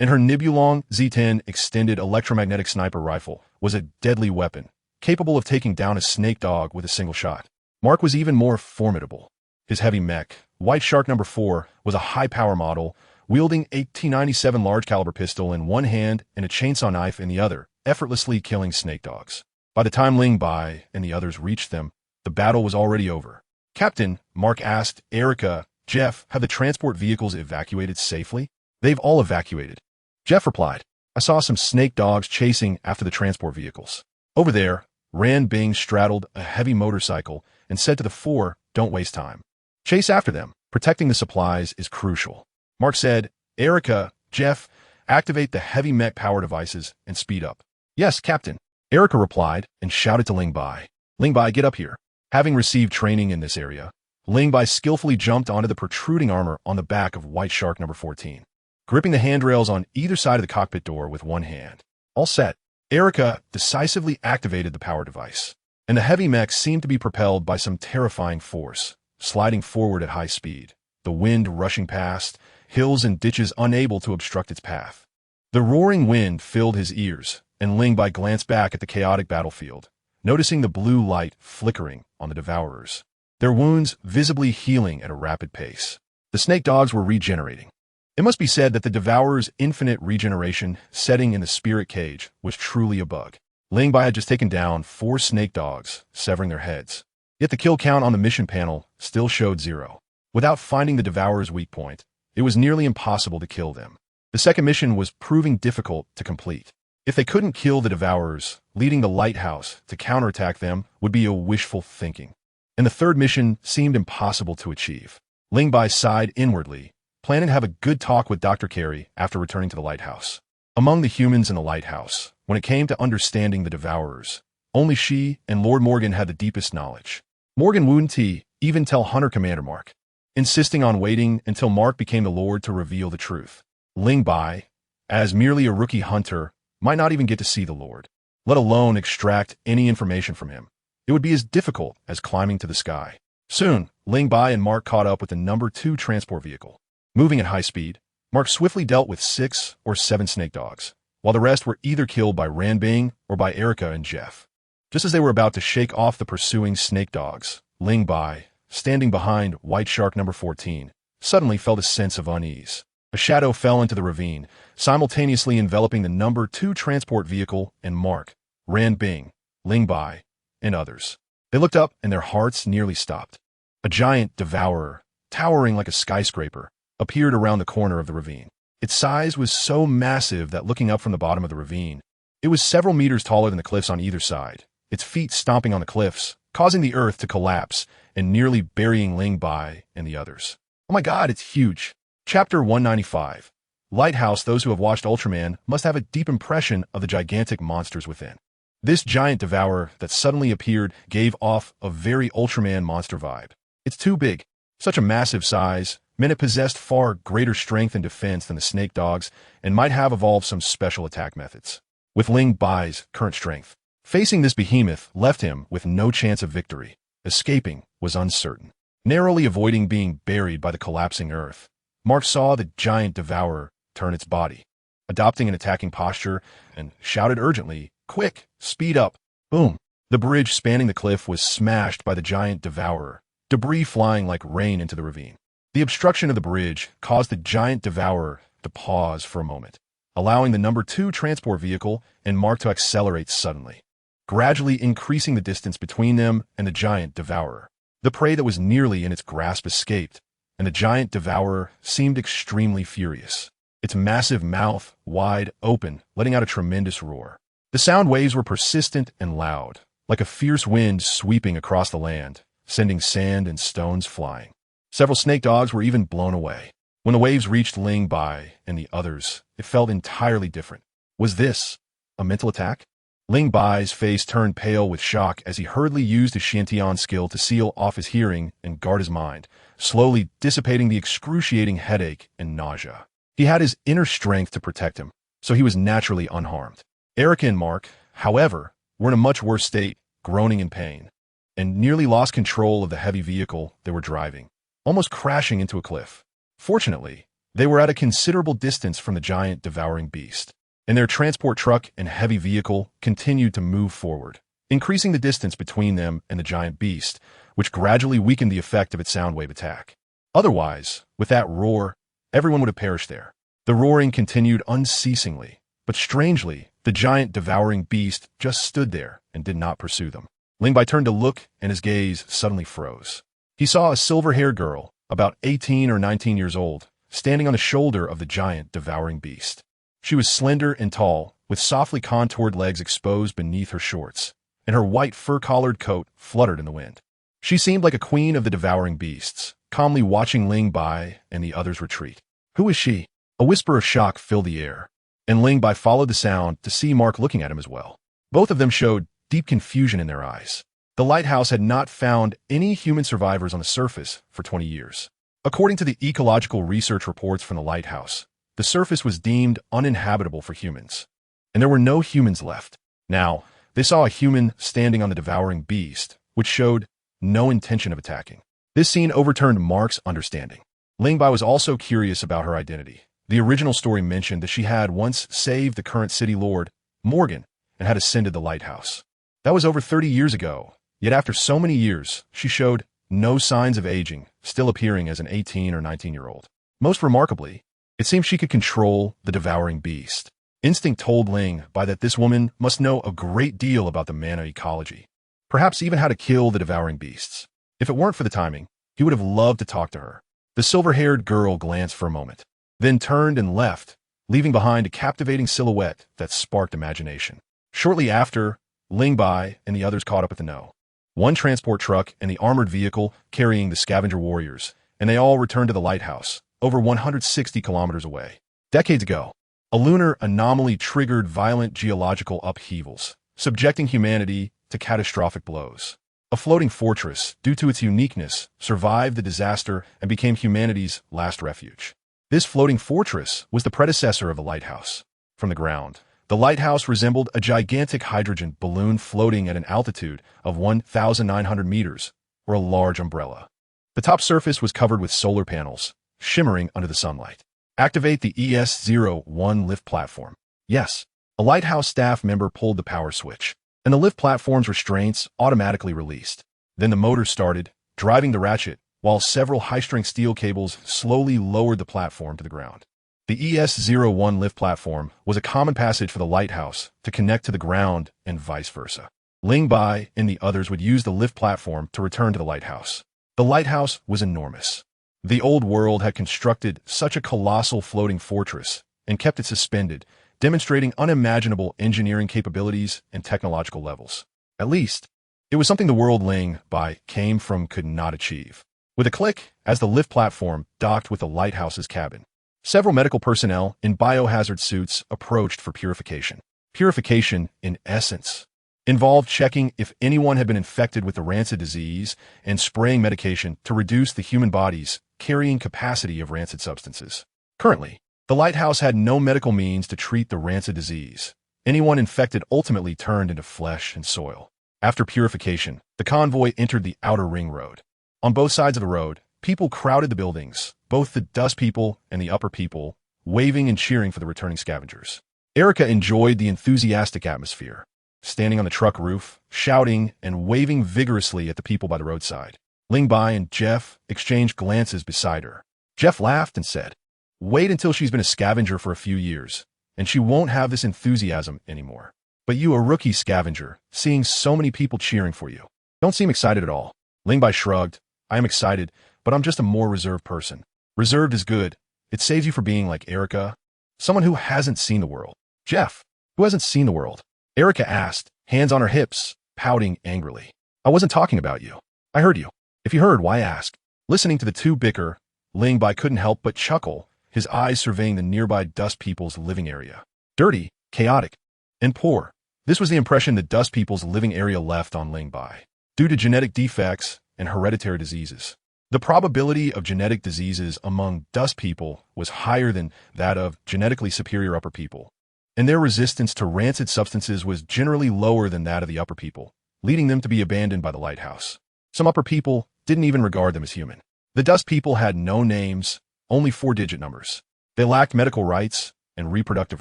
And her Nibulong Z-10 extended electromagnetic sniper rifle was a deadly weapon, capable of taking down a snake dog with a single shot. Mark was even more formidable. His heavy mech, White Shark No. 4, was a high-power model, wielding a T-97 large-caliber pistol in one hand and a chainsaw knife in the other, effortlessly killing snake dogs. By the time Ling Bai and the others reached them, the battle was already over. Captain, Mark asked Erica, Jeff, have the transport vehicles evacuated safely? They've all evacuated. Jeff replied, I saw some snake dogs chasing after the transport vehicles. Over there, Ran Bing straddled a heavy motorcycle and said to the 4, don't waste time. Chase after them. Protecting the supplies is crucial. Mark said, Erica, Jeff, activate the heavy mech power devices and speed up. Yes, Captain. Erica replied and shouted to Ling Bai. Ling Bai, get up here. Having received training in this area, Ling Bai skillfully jumped onto the protruding armor on the back of White Shark No. 14, gripping the handrails on either side of the cockpit door with one hand. All set. Erica decisively activated the power device, and the heavy mech seemed to be propelled by some terrifying force, sliding forward at high speed, the wind rushing past, hills and ditches unable to obstruct its path. The roaring wind filled his ears, and Ling Bai glanced back at the chaotic battlefield, noticing the blue light flickering on the devourers, their wounds visibly healing at a rapid pace. The snake dogs were regenerating. It must be said that the devourer's infinite regeneration setting in the spirit cage was truly a bug. Ling Bai had just taken down 4 snake dogs, severing their heads. Yet the kill count on the mission panel still showed 0. Without finding the devourer's weak point, it was nearly impossible to kill them. The second mission was proving difficult to complete. If they couldn't kill the devourers, leading the lighthouse to counterattack them would be a wishful thinking. And the third mission seemed impossible to achieve. Ling Bai sighed inwardly, planning to have a good talk with Dr. Carey after returning to the lighthouse. Among the humans in the lighthouse, when it came to understanding the devourers, only she and Lord Morgan had the deepest knowledge. Morgan wouldn't even tell Hunter Commander Mark, insisting on waiting until Mark became the Lord to reveal the truth. Ling Bai, as merely a rookie hunter, might not even get to see the Lord, let alone extract any information from him. It would be as difficult as climbing to the sky. Soon, Ling Bai and Mark caught up with the No. 2 transport vehicle. Moving at high speed, Mark swiftly dealt with 6 or 7 snake dogs, while the rest were either killed by Ran Bing or by Erica and Jeff. Just as they were about to shake off the pursuing snake dogs, Ling Bai, standing behind White Shark No. 14, suddenly felt a sense of unease. A shadow fell into the ravine, simultaneously enveloping the No. 2 transport vehicle and Mark, Ran Bing, Ling Bai, and others. They looked up and their hearts nearly stopped. A giant devourer, towering like a skyscraper, appeared around the corner of the ravine. Its size was so massive that looking up from the bottom of the ravine, it was several meters taller than the cliffs on either side, its feet stomping on the cliffs, causing the earth to collapse and nearly burying Ling Bai and the others. Oh my god, it's huge. Chapter 195. Lighthouse. Those who have watched Ultraman must have a deep impression of the gigantic monsters within. This giant devourer that suddenly appeared gave off a very Ultraman monster vibe. It's too big. Such a massive size meant it possessed far greater strength and defense than the snake dogs and might have evolved some special attack methods. With Ling Bai's current strength, facing this behemoth left him with no chance of victory. Escaping was uncertain. Narrowly avoiding being buried by the collapsing earth, Mark saw the giant devourer turn its body, adopting an attacking posture, and shouted urgently, "Quick, speed up!" Boom! The bridge spanning the cliff was smashed by the giant devourer, debris flying like rain into the ravine. The obstruction of the bridge caused the giant devourer to pause for a moment, allowing the number 2 transport vehicle and Mark to accelerate suddenly, gradually increasing the distance between them and the giant devourer. The prey that was nearly in its grasp escaped, and the giant devourer seemed extremely furious, its massive mouth wide open, letting out a tremendous roar. The sound waves were persistent and loud, like a fierce wind sweeping across the land, sending sand and stones flying. Several snake dogs were even blown away. When the waves reached Ling Bai and the others, it felt entirely different. Was this a mental attack? Ling Bai's face turned pale with shock as he hurriedly used his Shantian skill to seal off his hearing and guard his mind, slowly dissipating the excruciating headache and nausea. He had his inner strength to protect him, so he was naturally unharmed. Erica and Mark, however, were in a much worse state, groaning in pain, and nearly lost control of the heavy vehicle they were driving, almost crashing into a cliff. Fortunately, they were at a considerable distance from the giant devouring beast, and their transport truck and heavy vehicle continued to move forward, increasing the distance between them and the giant beast, which gradually weakened the effect of its sound wave attack. Otherwise, with that roar, everyone would have perished there. The roaring continued unceasingly, but strangely, the giant devouring beast just stood there and did not pursue them. Ling Bai turned to look, and his gaze suddenly froze. He saw a silver-haired girl, about 18 or 19 years old, standing on the shoulder of the giant devouring beast. She was slender and tall, with softly contoured legs exposed beneath her shorts, and her white fur-collared coat fluttered in the wind. She seemed like a queen of the devouring beasts, calmly watching Ling Bai and the others retreat. Who is she? A whisper of shock filled the air, and Ling Bai followed the sound to see Mark looking at him as well. Both of them showed deep confusion in their eyes. The lighthouse had not found any human survivors on the surface for 20 years. According to the ecological research reports from the lighthouse, the surface was deemed uninhabitable for humans, and there were no humans left. Now, they saw a human standing on the devouring beast, which showed no intention of attacking. This scene overturned Mark's understanding. Ling Bai was also curious about her identity. The original story mentioned that she had once saved the current city lord, Morgan, and had ascended the lighthouse. That was over 30 years ago, yet after so many years, she showed no signs of aging, still appearing as an 18 or 19-year-old. Most remarkably, it seemed she could control the devouring beast. Instinct told Ling Bai that this woman must know a great deal about the mana ecology, perhaps even how to kill the devouring beasts. If it weren't for the timing, he would have loved to talk to her. The silver-haired girl glanced for a moment, then turned and left, leaving behind a captivating silhouette that sparked imagination. Shortly after, Ling Bai and the others caught up with the no. One transport truck and the armored vehicle carrying the scavenger warriors, and they all returned to the lighthouse, over 160 kilometers away. Decades ago, a lunar anomaly triggered violent geological upheavals, subjecting humanity to catastrophic blows. A floating fortress, due to its uniqueness, survived the disaster and became humanity's last refuge. This floating fortress was the predecessor of the lighthouse. From the ground, the lighthouse resembled a gigantic hydrogen balloon floating at an altitude of 1,900 meters, or a large umbrella. The top surface was covered with solar panels, shimmering under the sunlight. Activate the ES-01 lift platform. Yes, a lighthouse staff member pulled the power switch, and the lift platform's restraints automatically released. Then the motor started, driving the ratchet, while several high-strength steel cables slowly lowered the platform to the ground. The ES-01 lift platform was a common passage for the lighthouse to connect to the ground and vice versa. Ling Bai and the others would use the lift platform to return to the lighthouse. The lighthouse was enormous, The old world had constructed such a colossal floating fortress and kept it suspended, demonstrating unimaginable engineering capabilities and technological levels. At least, it was something the world Ling Bai came from could not achieve. With a click, as the lift platform docked with the lighthouse's cabin, several medical personnel in biohazard suits approached for purification. Purification, in essence, involved checking if anyone had been infected with the rancid disease and spraying medication to reduce the human body's carrying capacity of rancid substances. Currently, the lighthouse had no medical means to treat the rancid disease. Anyone infected ultimately turned into flesh and soil. After purification, the convoy entered the outer ring road. On both sides of the road, people crowded the buildings, both the dust people and the upper people, waving and cheering for the returning scavengers. Erica enjoyed the enthusiastic atmosphere, standing on the truck roof, shouting and waving vigorously at the people by the roadside. Ling Bai and Jeff exchanged glances beside her. Jeff laughed and said, "Wait until she's been a scavenger for a few years, and she won't have this enthusiasm anymore. But you, a rookie scavenger, seeing so many people cheering for you, don't seem excited at all." Ling Bai shrugged. "I am excited, but I'm just a more reserved person." "Reserved is good. It saves you from being like Erica, someone who hasn't seen the world." "Jeff, who hasn't seen the world?" Erica asked, hands on her hips, pouting angrily. "I wasn't talking about you. I heard you. If you heard, why ask?" Listening to the two bicker, Ling Bai couldn't help but chuckle, his eyes surveying the nearby dust people's living area. Dirty, chaotic, and poor. This was the impression the dust people's living area left on Ling Bai. Due to genetic defects and hereditary diseases, the probability of genetic diseases among dust people was higher than that of genetically superior upper people, and their resistance to rancid substances was generally lower than that of the upper people, leading them to be abandoned by the lighthouse. Some upper people didn't even regard them as human. The dust people had no names, only 4-digit numbers. They lacked medical rights and reproductive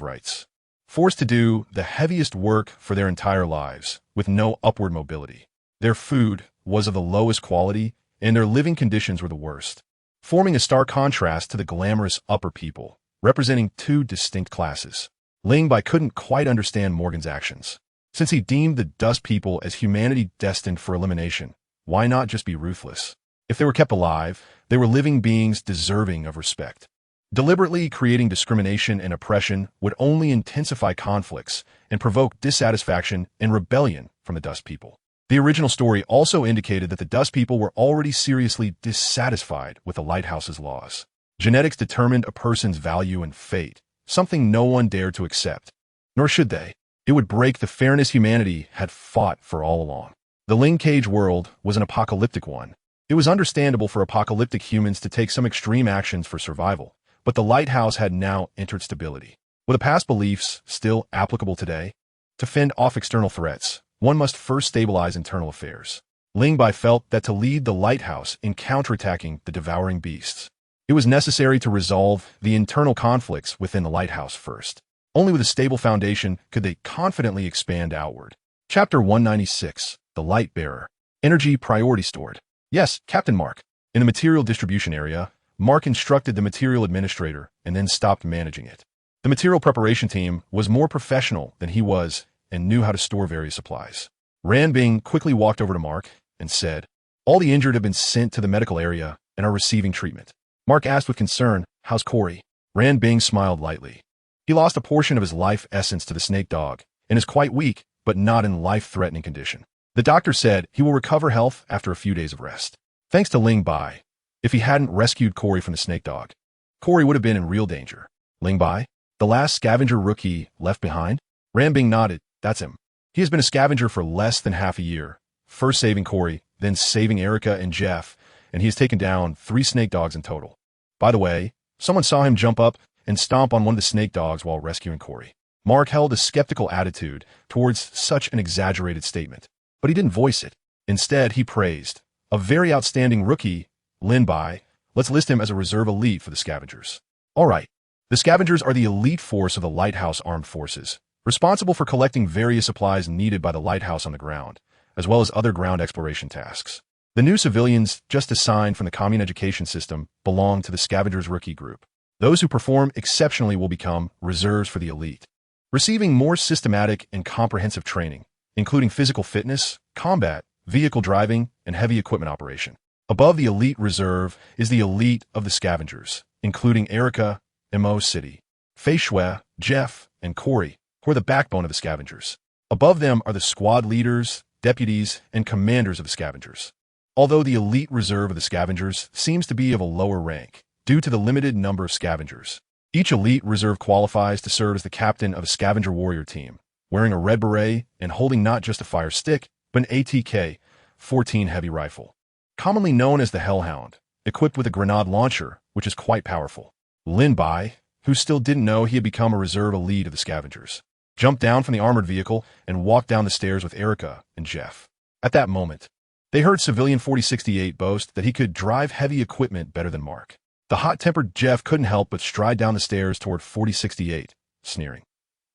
rights, forced to do the heaviest work for their entire lives, with no upward mobility. Their food was of the lowest quality, and their living conditions were the worst, forming a stark contrast to the glamorous upper people, representing two distinct classes. Ling Bai couldn't quite understand Morgan's actions. Since he deemed the dust people as humanity destined for elimination, why not just be ruthless? If they were kept alive, they were living beings deserving of respect. Deliberately creating discrimination and oppression would only intensify conflicts and provoke dissatisfaction and rebellion from the dust people. The original story also indicated that the dust people were already seriously dissatisfied with the lighthouse's laws. Genetics determined a person's value and fate, something no one dared to accept. Nor should they. It would break the fairness humanity had fought for all along. The Ling Cage world was an apocalyptic one. It was understandable for apocalyptic humans to take some extreme actions for survival, but the lighthouse had now entered stability. Were the past beliefs still applicable today? To fend off external threats, one must first stabilize internal affairs. Ling Bai felt that to lead the lighthouse in counterattacking the devouring beasts, it was necessary to resolve the internal conflicts within the lighthouse first. Only with a stable foundation could they confidently expand outward. Chapter 196, The Light Bearer. Energy Priority Stored. Yes, Captain Mark. In the material distribution area, Mark instructed the material administrator and then stopped managing it. The material preparation team was more professional than he was and knew how to store various supplies. Ran Bing quickly walked over to Mark and said, "All the injured have been sent to the medical area and are receiving treatment." Mark asked with concern, "How's Corey?" Ran Bing smiled lightly. "He lost a portion of his life essence to the snake dog and is quite weak, but not in life-threatening condition. The doctor said he will recover health after a few days of rest." Thanks to Ling Bai. If he hadn't rescued Corey from the snake dog, Corey would have been in real danger. Ling Bai, the last scavenger rookie left behind? Ran Bing nodded. That's him. He has been a scavenger for less than half a year, first saving Corey, then saving Erica and Jeff, and he has taken down 3 snake dogs in total. By the way, someone saw him jump up and stomp on one of the snake dogs while rescuing Corey. Mark held a skeptical attitude towards such an exaggerated statement, but he didn't voice it. Instead, he praised, "A very outstanding rookie, Lin Bai. Let's list him as a reserve elite for the scavengers." All right. The scavengers are the elite force of the Lighthouse Armed Forces, responsible for collecting various supplies needed by the lighthouse on the ground, as well as other ground exploration tasks. The new civilians just assigned from the commune education system belong to the scavengers rookie group. Those who perform exceptionally will become reserves for the elite, receiving more systematic and comprehensive training, including physical fitness, combat, vehicle driving, and heavy equipment operation. Above the elite reserve is the elite of the scavengers, including Erica, Mo City, Fei Shui, Jeff, and Corey, who are the backbone of the scavengers. Above them are the squad leaders, deputies, and commanders of the scavengers. Although the elite reserve of the scavengers seems to be of a lower rank, due to the limited number of scavengers, each elite reserve qualifies to serve as the captain of a scavenger warrior team, wearing a red beret and holding not just a fire stick, but an ATK-14 heavy rifle, commonly known as the Hellhound, equipped with a grenade launcher, which is quite powerful. Lin Bai, who still didn't know he had become a reserve elite of the scavengers, jumped down from the armored vehicle and walked down the stairs with Erica and Jeff. At that moment, they heard civilian 4068 boast that he could drive heavy equipment better than Mark. The hot-tempered Jeff couldn't help but stride down the stairs toward 4068, sneering.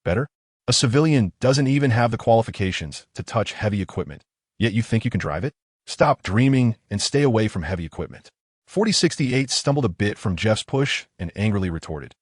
Better? A civilian doesn't even have the qualifications to touch heavy equipment, yet you think you can drive it? Stop dreaming and stay away from heavy equipment. 4068 stumbled a bit from Jeff's push and angrily retorted.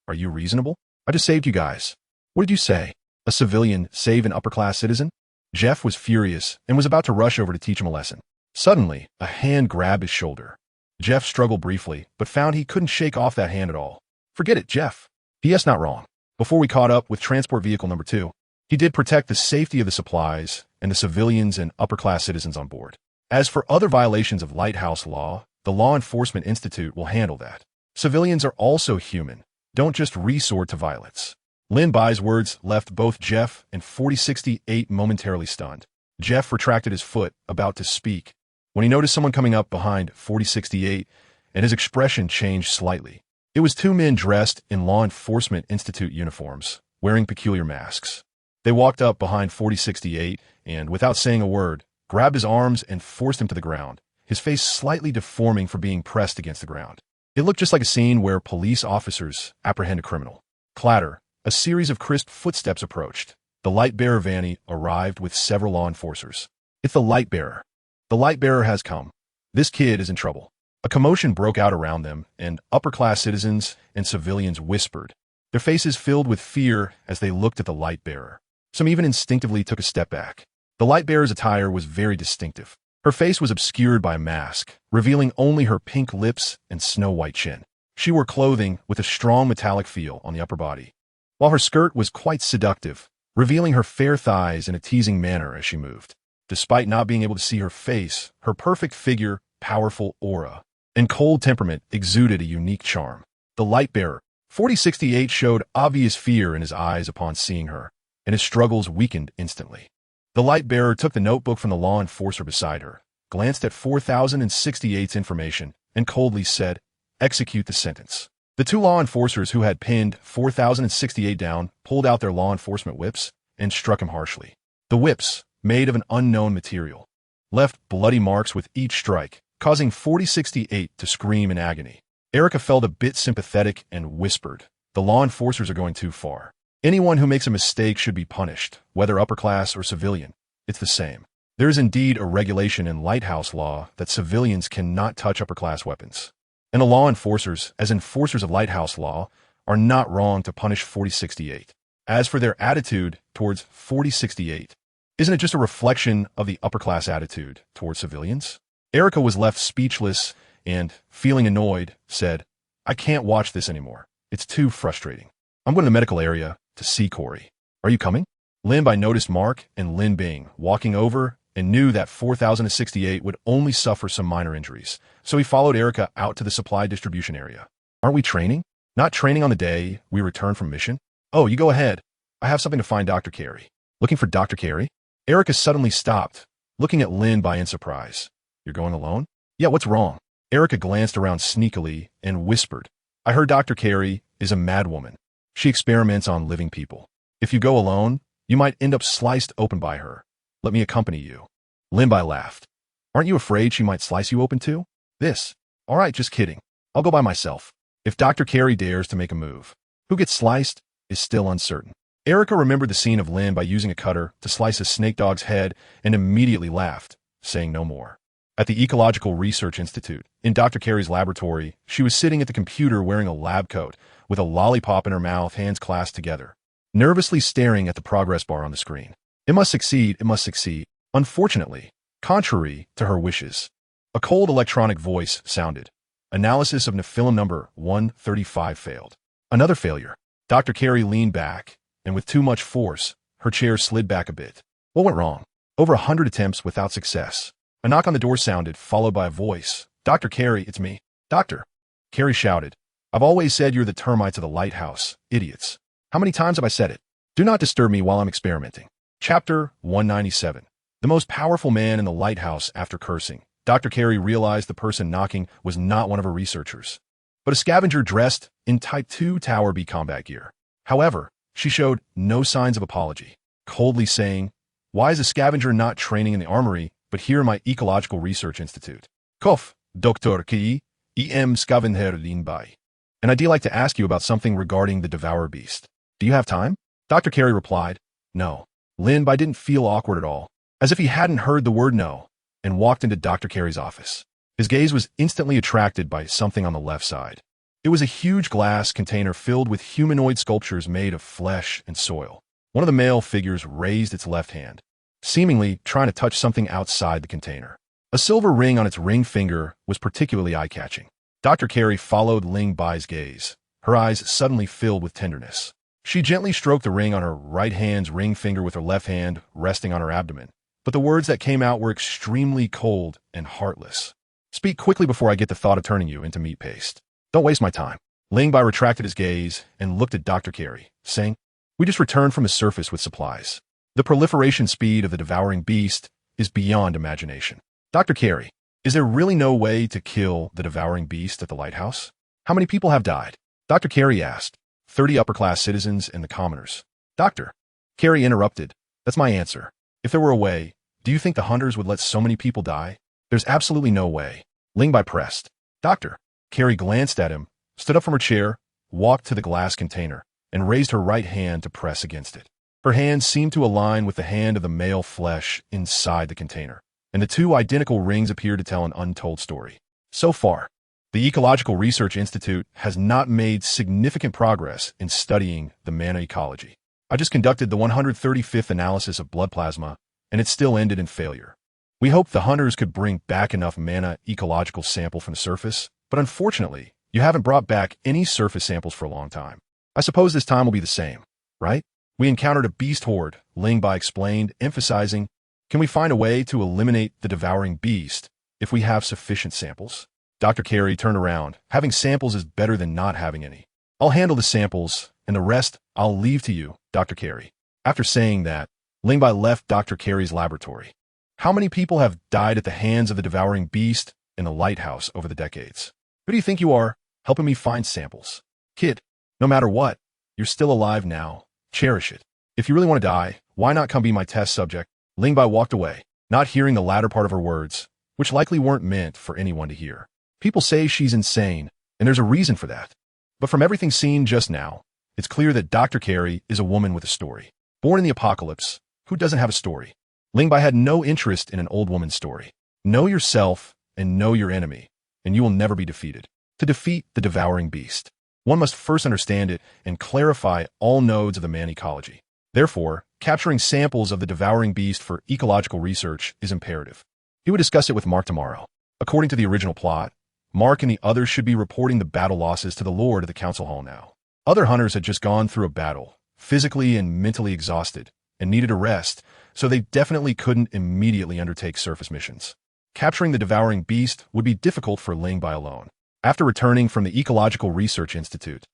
Are you reasonable? I just saved you guys. What did you say? A civilian save an upper-class citizen? Jeff was furious and was about to rush over to teach him a lesson. Suddenly, a hand grabbed his shoulder. Jeff struggled briefly, but found he couldn't shake off that hand at all. Forget it, Jeff. P.S. not wrong. Before we caught up with transport vehicle number 2, he did protect the safety of the supplies and the civilians and upper-class citizens on board. As for other violations of lighthouse law, the Law Enforcement Institute will handle that. Civilians are also human. Don't just resort to violence. Lin Bai's words left both Jeff and 4068 momentarily stunned. Jeff retracted his foot, about to speak, when he noticed someone coming up behind 4068, and his expression changed slightly. It was 2 men dressed in Law Enforcement Institute uniforms, wearing peculiar masks. They walked up behind 4068 and, without saying a word, grabbed his arms and forced him to the ground, his face slightly deforming for being pressed against the ground. It looked just like a scene where police officers apprehend a criminal. Clatter. A series of crisp footsteps approached. The light-bearer Vanny arrived with several law enforcers. It's the light-bearer. The light-bearer has come. This kid is in trouble. A commotion broke out around them, and upper-class citizens and civilians whispered, their faces filled with fear as they looked at the light-bearer. Some even instinctively took a step back. The light-bearer's attire was very distinctive. Her face was obscured by a mask, revealing only her pink lips and snow-white chin. She wore clothing with a strong metallic feel on the upper body, while her skirt was quite seductive, revealing her fair thighs in a teasing manner as she moved. Despite not being able to see her face, her perfect figure, powerful aura, and cold temperament exuded a unique charm. The light-bearer, 4068, showed obvious fear in his eyes upon seeing her, and his struggles weakened instantly. The light-bearer took the notebook from the law enforcer beside her, glanced at 4068's information, and coldly said, execute the sentence. The 2 law enforcers who had pinned 4068 down pulled out their law enforcement whips and struck him harshly. The whips, made of an unknown material, left bloody marks with each strike, causing 4068 to scream in agony. Erica felt a bit sympathetic and whispered, the law enforcers are going too far. Anyone who makes a mistake should be punished, whether upper class or civilian. It's the same. There is indeed a regulation in lighthouse law that civilians cannot touch upper-class weapons. And the law enforcers, as enforcers of lighthouse law, are not wrong to punish 4068. As for their attitude towards 4068, isn't it just a reflection of the upper-class attitude towards civilians? Erica was left speechless and, feeling annoyed, said, I can't watch this anymore. It's too frustrating. I'm going to the medical area to see Corey. Are you coming? Lin Bai noticed Mark and Lin Bing walking over and knew that 4068 would only suffer some minor injuries, so he followed Erica out to the supply distribution area. Aren't we training? Not training on the day we return from mission? Oh, you go ahead. I have something to find Dr. Carey. Looking for Dr. Carey? Erica suddenly stopped, looking at Lin Bai in surprise. You're going alone? Yeah, what's wrong? Erica glanced around sneakily and whispered, I heard Dr. Carey is a madwoman. She experiments on living people. If you go alone, you might end up sliced open by her. Let me accompany you. Lin Bai laughed. Aren't you afraid she might slice you open too? This. All right, just kidding. I'll go by myself. If Dr. Carey dares to make a move, who gets sliced is still uncertain. Erica remembered the scene of Lin Bai using a cutter to slice a snake dog's head and immediately laughed, saying no more. At the Ecological Research Institute, in Dr. Carey's laboratory, she was sitting at the computer wearing a lab coat, with a lollipop in her mouth, hands clasped together, nervously staring at the progress bar on the screen. It must succeed, it must succeed. Unfortunately, contrary to her wishes, A cold electronic voice sounded. Analysis of Nephilim number 135 failed. Another failure. Dr. Carey leaned back, and with too much force, her chair slid back a bit. What went wrong? Over 100 attempts without success. A knock on the door sounded, followed by a voice. Dr. Carey, it's me. Doctor. Carey shouted. I've always said you're the termites of the lighthouse, idiots. How many times have I said it? Do not disturb me while I'm experimenting. Chapter 197. The most powerful man in the lighthouse after cursing. Dr. Carey realized the person knocking was not one of her researchers, but a scavenger dressed in Type 2 Tower B combat gear. However, she showed no signs of apology, coldly saying, why is a scavenger not training in the armory, but here in my Ecological Research Institute? Kof, Dr. Ki, em Scavenger Linbai. And I'd like to ask you about something regarding the Devourer Beast. Do you have time? Dr. Carey replied, no. Lin Bai didn't feel awkward at all, as if he hadn't heard the word no, and walked into Dr. Carey's office. His gaze was instantly attracted by something on the left side. It was a huge glass container filled with humanoid sculptures made of flesh and soil. One of the male figures raised its left hand, seemingly trying to touch something outside the container. A silver ring on its ring finger was particularly eye-catching. Dr. Carey followed Ling Bai's gaze, her eyes suddenly filled with tenderness. She gently stroked the ring on her right hand's ring finger with her left hand resting on her abdomen, but the words that came out were extremely cold and heartless. Speak quickly before I get the thought of turning you into meat paste. Don't waste my time. Ling Bai retracted his gaze and looked at Dr. Carey, saying, we just returned from the surface with supplies. The proliferation speed of the devouring beast is beyond imagination. Dr. Carey, is there really no way to kill the devouring beast at the lighthouse? How many people have died? Dr. Carey asked. 30 upper-class citizens and the commoners. Dr. Carey interrupted. That's my answer. If there were a way, do you think the hunters would let so many people die? There's absolutely no way. Ling Bai pressed. Dr. Carey glanced at him, stood up from her chair, walked to the glass container, and raised her right hand to press against it. Her hand seemed to align with the hand of the male flesh inside the container, and the two identical rings appeared to tell an untold story. So far, the Ecological Research Institute has not made significant progress in studying the mana ecology. I just conducted the 135th analysis of blood plasma, and it still ended in failure. We hoped the hunters could bring back enough mana ecological sample from the surface, but unfortunately, you haven't brought back any surface samples for a long time. I suppose this time will be the same, right? We encountered a beast horde, Ling Bai explained, emphasizing, can we find a way to eliminate the devouring beast if we have sufficient samples? Dr. Carey turned around. Having samples is better than not having any. I'll handle the samples, and the rest I'll leave to you, Dr. Carey. After saying that, Ling Bai left Dr. Carey's laboratory. How many people have died at the hands of the devouring beast in the lighthouse over the decades? Who do you think you are, helping me find samples? Kid, no matter what, you're still alive now. Cherish it. If you really want to die, why not come be my test subject? Ling Bai walked away, not hearing the latter part of her words, which likely weren't meant for anyone to hear. People say she's insane, and there's a reason for that. But from everything seen just now, it's clear that Dr. Carey is a woman with a story. Born in the apocalypse, who doesn't have a story? Ling Bai had no interest in an old woman's story. Know yourself and know your enemy, and you will never be defeated. To defeat the devouring beast, one must first understand it and clarify all nodes of the man ecology. Therefore, capturing samples of the devouring beast for ecological research is imperative. He would discuss it with Mark tomorrow. According to the original plot, Mark and the others should be reporting the battle losses to the Lord at the council hall now. Other hunters had just gone through a battle, physically and mentally exhausted, and needed a rest, so they definitely couldn't immediately undertake surface missions. Capturing the devouring beast would be difficult for Ling Bai alone. After returning from the Ecological Research Institute,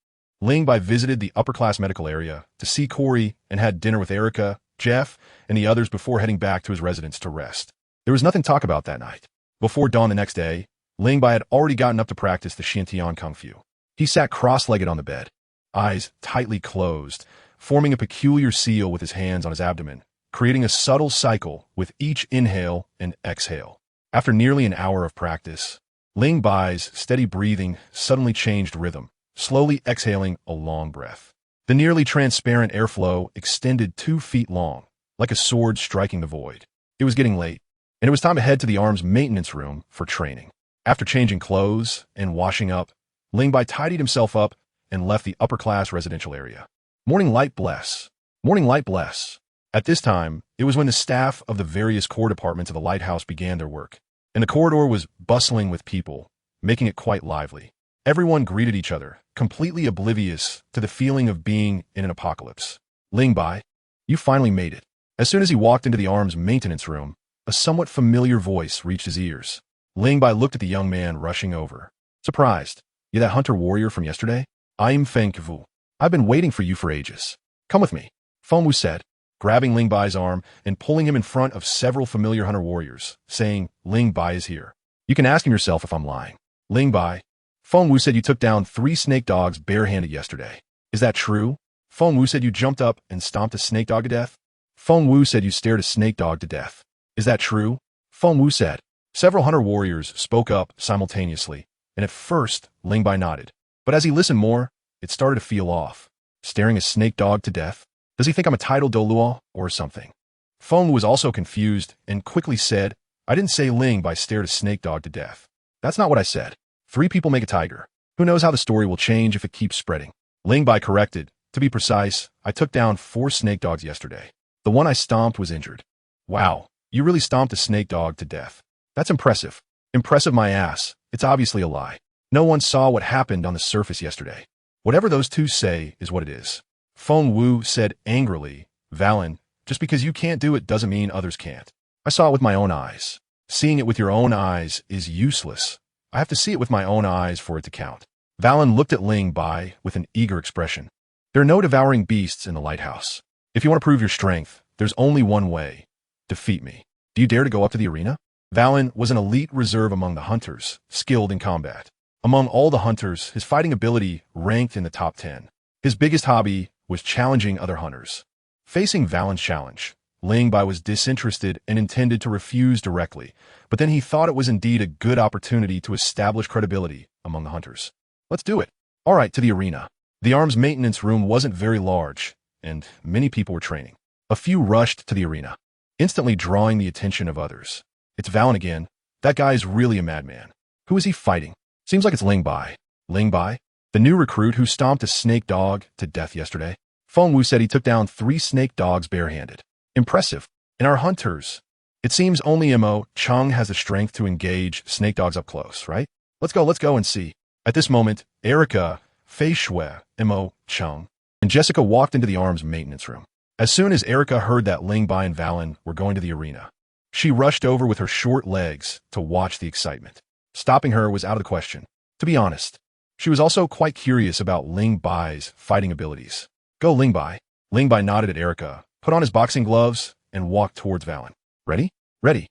Ling Bai visited the upper-class medical area to see Corey and had dinner with Erica, Jeff, and the others before heading back to his residence to rest. There was nothing to talk about that night. Before dawn the next day, Ling Bai had already gotten up to practice the Xiantian Kung Fu. He sat cross-legged on the bed, eyes tightly closed, forming a peculiar seal with his hands on his abdomen, creating a subtle cycle with each inhale and exhale. After nearly an hour of practice, Ling Bai's steady breathing suddenly changed rhythm, slowly exhaling a long breath. The nearly transparent airflow extended 2 feet long, like a sword striking the void. It was getting late, and it was time to head to the arms maintenance room for training. After changing clothes and washing up, Ling Bai tidied himself up and left the upper-class residential area. Morning light bless. Morning light bless. At this time, it was when the staff of the various core departments of the lighthouse began their work. and the corridor was bustling with people, making it quite lively. Everyone greeted each other, completely oblivious to the feeling of being in an apocalypse. Ling Bai, you finally made it. As soon as he walked into the arms maintenance room, a somewhat familiar voice reached his ears. Ling Bai looked at the young man rushing over. Surprised. You that hunter warrior from yesterday? I'm Feng Kevu. I've been waiting for you for ages. Come with me, Feng Wu said, grabbing Ling Bai's arm and pulling him in front of several familiar hunter warriors, saying, Ling Bai is here. You can ask him yourself if I'm lying. Ling Bai, Feng Wu said you took down 3 snake dogs barehanded yesterday. Is that true? Feng Wu said you jumped up and stomped a snake dog to death. Feng Wu said you stared a snake dog to death. Is that true? Feng Wu said. Several hunter warriors spoke up simultaneously, and at first, Ling Bai nodded. But as he listened more, it started to feel off. Staring a snake dog to death? Does he think I'm a title Doluo or something? Feng Wu was also confused and quickly said, I didn't say Ling Bai stared a snake dog to death. That's not what I said. 3 people make a tiger. Who knows how the story will change if it keeps spreading? Ling Bai corrected. To be precise, I took down 4 snake dogs yesterday. The one I stomped was injured. Wow, you really stomped a snake dog to death. That's impressive. Impressive my ass. It's obviously a lie. No one saw what happened on the surface yesterday. Whatever those 2 say is what it is. Feng Wu said angrily, Valen, just because you can't do it doesn't mean others can't. I saw it with my own eyes. Seeing it with your own eyes is useless. I have to see it with my own eyes for it to count. Valen looked at Ling Bai with an eager expression. There are no devouring beasts in the lighthouse. If you want to prove your strength, there's only one way. Defeat me. Do you dare to go up to the arena? Valen was an elite reserve among the hunters, skilled in combat. Among all the hunters, his fighting ability ranked in the top 10. His biggest hobby was challenging other hunters. Facing Valen's challenge, Ling Bai was disinterested and intended to refuse directly, but then he thought it was indeed a good opportunity to establish credibility among the hunters. Let's do it. All right, to the arena. The arms maintenance room wasn't very large, and many people were training. A few rushed to the arena, instantly drawing the attention of others. It's Valen again. That guy is really a madman. Who is he fighting? Seems like it's Ling Bai. Ling Bai? The new recruit who stomped a snake dog to death yesterday? Feng Wu said he took down 3 snake dogs barehanded. Impressive. In our hunters, it seems only Mo Chung has the strength to engage snake dogs up close, right? Let's go and see. At this moment, Erica, Fei Shui, Mo Chung, and Jessica walked into the arms maintenance room. As soon as Erica heard that Ling Bai and Valen were going to the arena, she rushed over with her short legs to watch the excitement. Stopping her was out of the question. To be honest, she was also quite curious about Ling Bai's fighting abilities. Go Ling Bai. Ling Bai nodded at Erica, put on his boxing gloves, and walked towards Valen. Ready? Ready.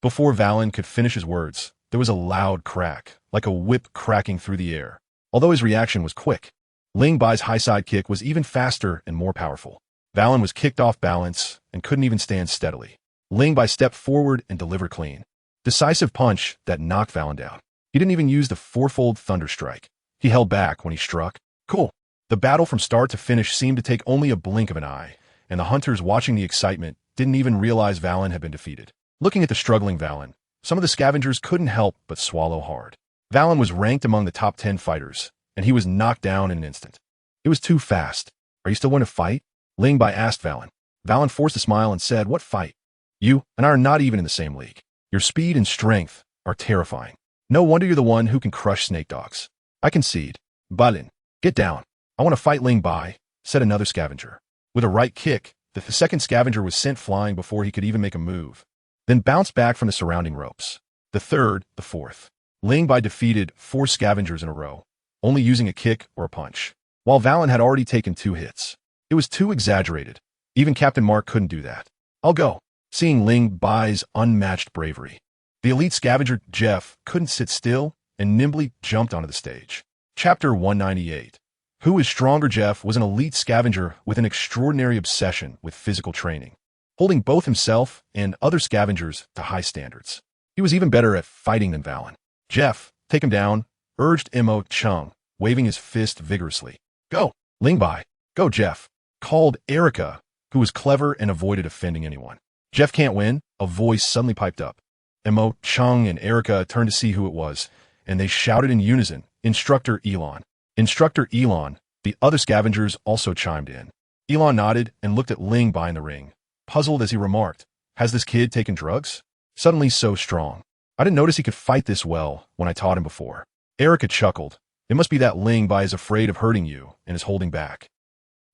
Before Valen could finish his words, there was a loud crack, like a whip cracking through the air. Although his reaction was quick, Ling Bai's high side kick was even faster and more powerful. Valen was kicked off balance and couldn't even stand steadily. Ling Bai stepped forward and delivered clean. Decisive punch that knocked Valen down. He didn't even use the 4-fold thunder strike. He held back when he struck. Cool. The battle from start to finish seemed to take only a blink of an eye, and the hunters watching the excitement didn't even realize Valen had been defeated. Looking at the struggling Valen, some of the scavengers couldn't help but swallow hard. Valen was ranked among the top 10 fighters, and he was knocked down in an instant. It was too fast. Are you still going to fight? Ling Bai asked Valen. Valen forced a smile and said, What fight? You and I are not even in the same league. Your speed and strength are terrifying. No wonder you're the one who can crush snake dogs. I concede. Balin, get down. I want to fight Ling Bai, said another scavenger. With a right kick, the second scavenger was sent flying before he could even make a move, then bounced back from the surrounding ropes. The third, the fourth. Ling Bai defeated 4 scavengers in a row, only using a kick or a punch, while Valen had already taken 2 hits. It was too exaggerated. Even Captain Mark couldn't do that. I'll go. Seeing Ling Bai's unmatched bravery, the elite scavenger Jeff couldn't sit still and nimbly jumped onto the stage. Chapter 198. Who is Stronger? Jeff was an elite scavenger with an extraordinary obsession with physical training, holding both himself and other scavengers to high standards. He was even better at fighting than Valen. Jeff, take him down, urged Mo Chung, waving his fist vigorously. Go, Ling Bai. Go, Jeff, called Erica, who was clever and avoided offending anyone. Jeff can't win, a voice suddenly piped up. Mo Chung and Erica turned to see who it was, and they shouted in unison, Instructor Elon. Instructor Elon. The other scavengers also chimed in. Elon nodded and looked at Ling Bai in the ring, puzzled as he remarked, Has this kid taken drugs? Suddenly so strong. I didn't notice he could fight this well when I taught him before. Erica chuckled. It must be that Ling Bai is afraid of hurting you and is holding back.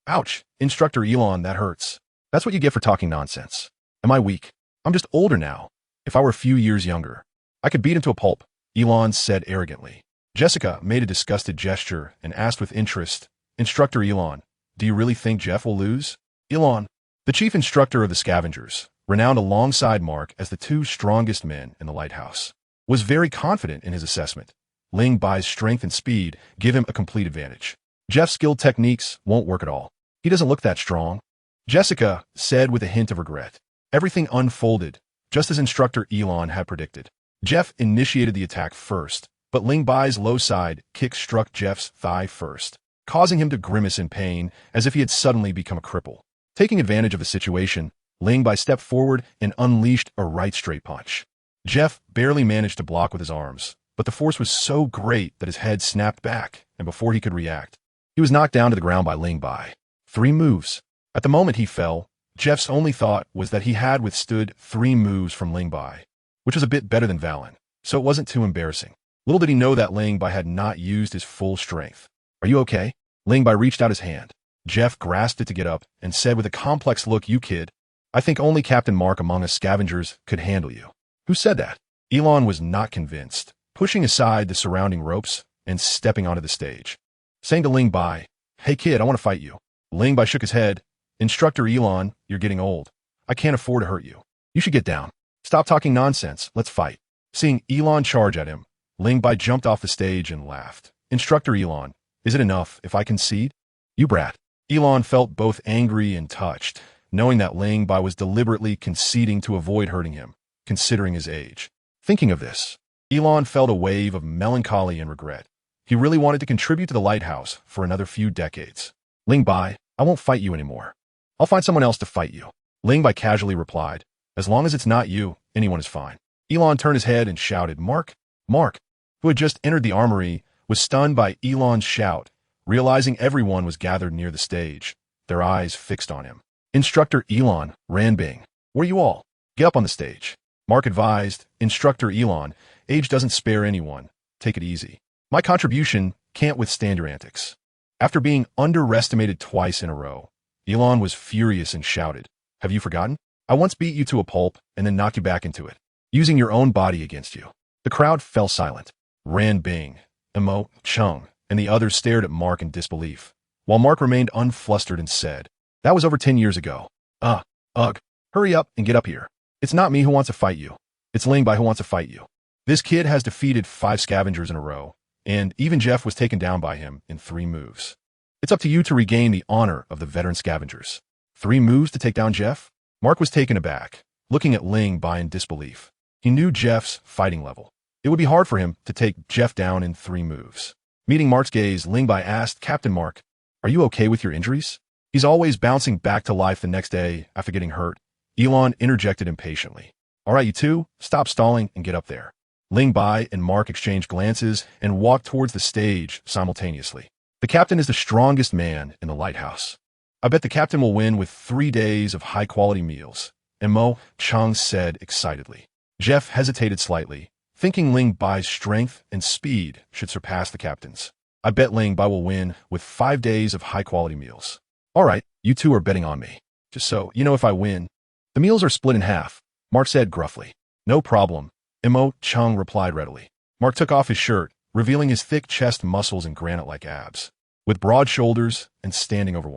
Ouch, Instructor Elon, that hurts. That's what you get for talking nonsense. Am I weak? I'm just older now. If I were a few years younger, I could beat him to a pulp, Elon said arrogantly. Jessica made a disgusted gesture and asked with interest, Instructor Elon, do you really think Jeff will lose? Elon, the chief instructor of the scavengers, renowned alongside Mark as the two strongest men in the lighthouse, was very confident in his assessment. Ling Bai's strength and speed give him a complete advantage. Jeff's skilled techniques won't work at all. He doesn't look that strong, Jessica said with a hint of regret. Everything unfolded, just as Instructor Elon had predicted. Jeff initiated the attack first, but Ling Bai's low side kick struck Jeff's thigh first, causing him to grimace in pain as if he had suddenly become a cripple. Taking advantage of the situation, Ling Bai stepped forward and unleashed a right straight punch. Jeff barely managed to block with his arms, but the force was so great that his head snapped back, and before he could react, he was knocked down to the ground by Ling Bai. 3 moves. At the moment he fell, Jeff's only thought was that he had withstood 3 moves from Ling Bai, which was a bit better than Valen, so it wasn't too embarrassing. Little did he know that Ling Bai had not used his full strength. Are you okay? Ling Bai reached out his hand. Jeff grasped it to get up and said with a complex look, you kid, I think only Captain Mark among us scavengers could handle you. Who said that? Elon was not convinced, pushing aside the surrounding ropes and stepping onto the stage, saying to Ling Bai, hey kid, I want to fight you. Ling Bai shook his head. Instructor Elon, you're getting old. I can't afford to hurt you. You should get down. Stop talking nonsense. Let's fight. Seeing Elon charge at him, Ling Bai jumped off the stage and laughed. Instructor Elon, is it enough if I concede? You brat. Elon felt both angry and touched, knowing that Ling Bai was deliberately conceding to avoid hurting him, considering his age. Thinking of this, Elon felt a wave of melancholy and regret. He really wanted to contribute to the lighthouse for another few decades. Ling Bai, I won't fight you anymore. I'll find someone else to fight you. Ling Bai casually replied, as long as it's not you, anyone is fine. Elon turned his head and shouted, Mark? Mark, who had just entered the armory, was stunned by Elon's shout, realizing everyone was gathered near the stage, their eyes fixed on him. Instructor Elon, Ranbing, where you all? Get up on the stage. Mark advised, Instructor Elon, age doesn't spare anyone. Take it easy. My contribution can't withstand your antics. After being underestimated twice in a row, Elon was furious and shouted, have you forgotten? I once beat you to a pulp and then knocked you back into it, using your own body against you. The crowd fell silent. Ranbing, Emo, Chung, and the others stared at Mark in disbelief, while Mark remained unflustered and said, that was over 10 years ago. Ugh, hurry up and get up here. It's not me who wants to fight you. It's Ling Bai who wants to fight you. This kid has defeated 5 scavengers in a row, and even Jeff was taken down by him in 3 moves. It's up to you to regain the honor of the veteran scavengers. 3 moves to take down Jeff? Mark was taken aback, looking at Ling Bai in disbelief. He knew Jeff's fighting level. It would be hard for him to take Jeff down in 3 moves. Meeting Mark's gaze, Ling Bai asked, Captain Mark, are you okay with your injuries? He's always bouncing back to life the next day after getting hurt. Elon interjected impatiently. All right, you two, stop stalling and get up there. Ling Bai and Mark exchanged glances and walked towards the stage simultaneously. The captain is the strongest man in the lighthouse. I bet the captain will win with 3 days of high-quality meals, Mo Chung said excitedly. Jeff hesitated slightly, thinking Ling Bai's strength and speed should surpass the captain's. I bet Ling Bai will win with 5 days of high-quality meals. All right, you two are betting on me. Just so you know if I win. The meals are split in half, Mark said gruffly. No problem, Mo Chung replied readily. Mark took off his shirt, revealing his thick chest muscles and granite-like abs, with broad shoulders and standing over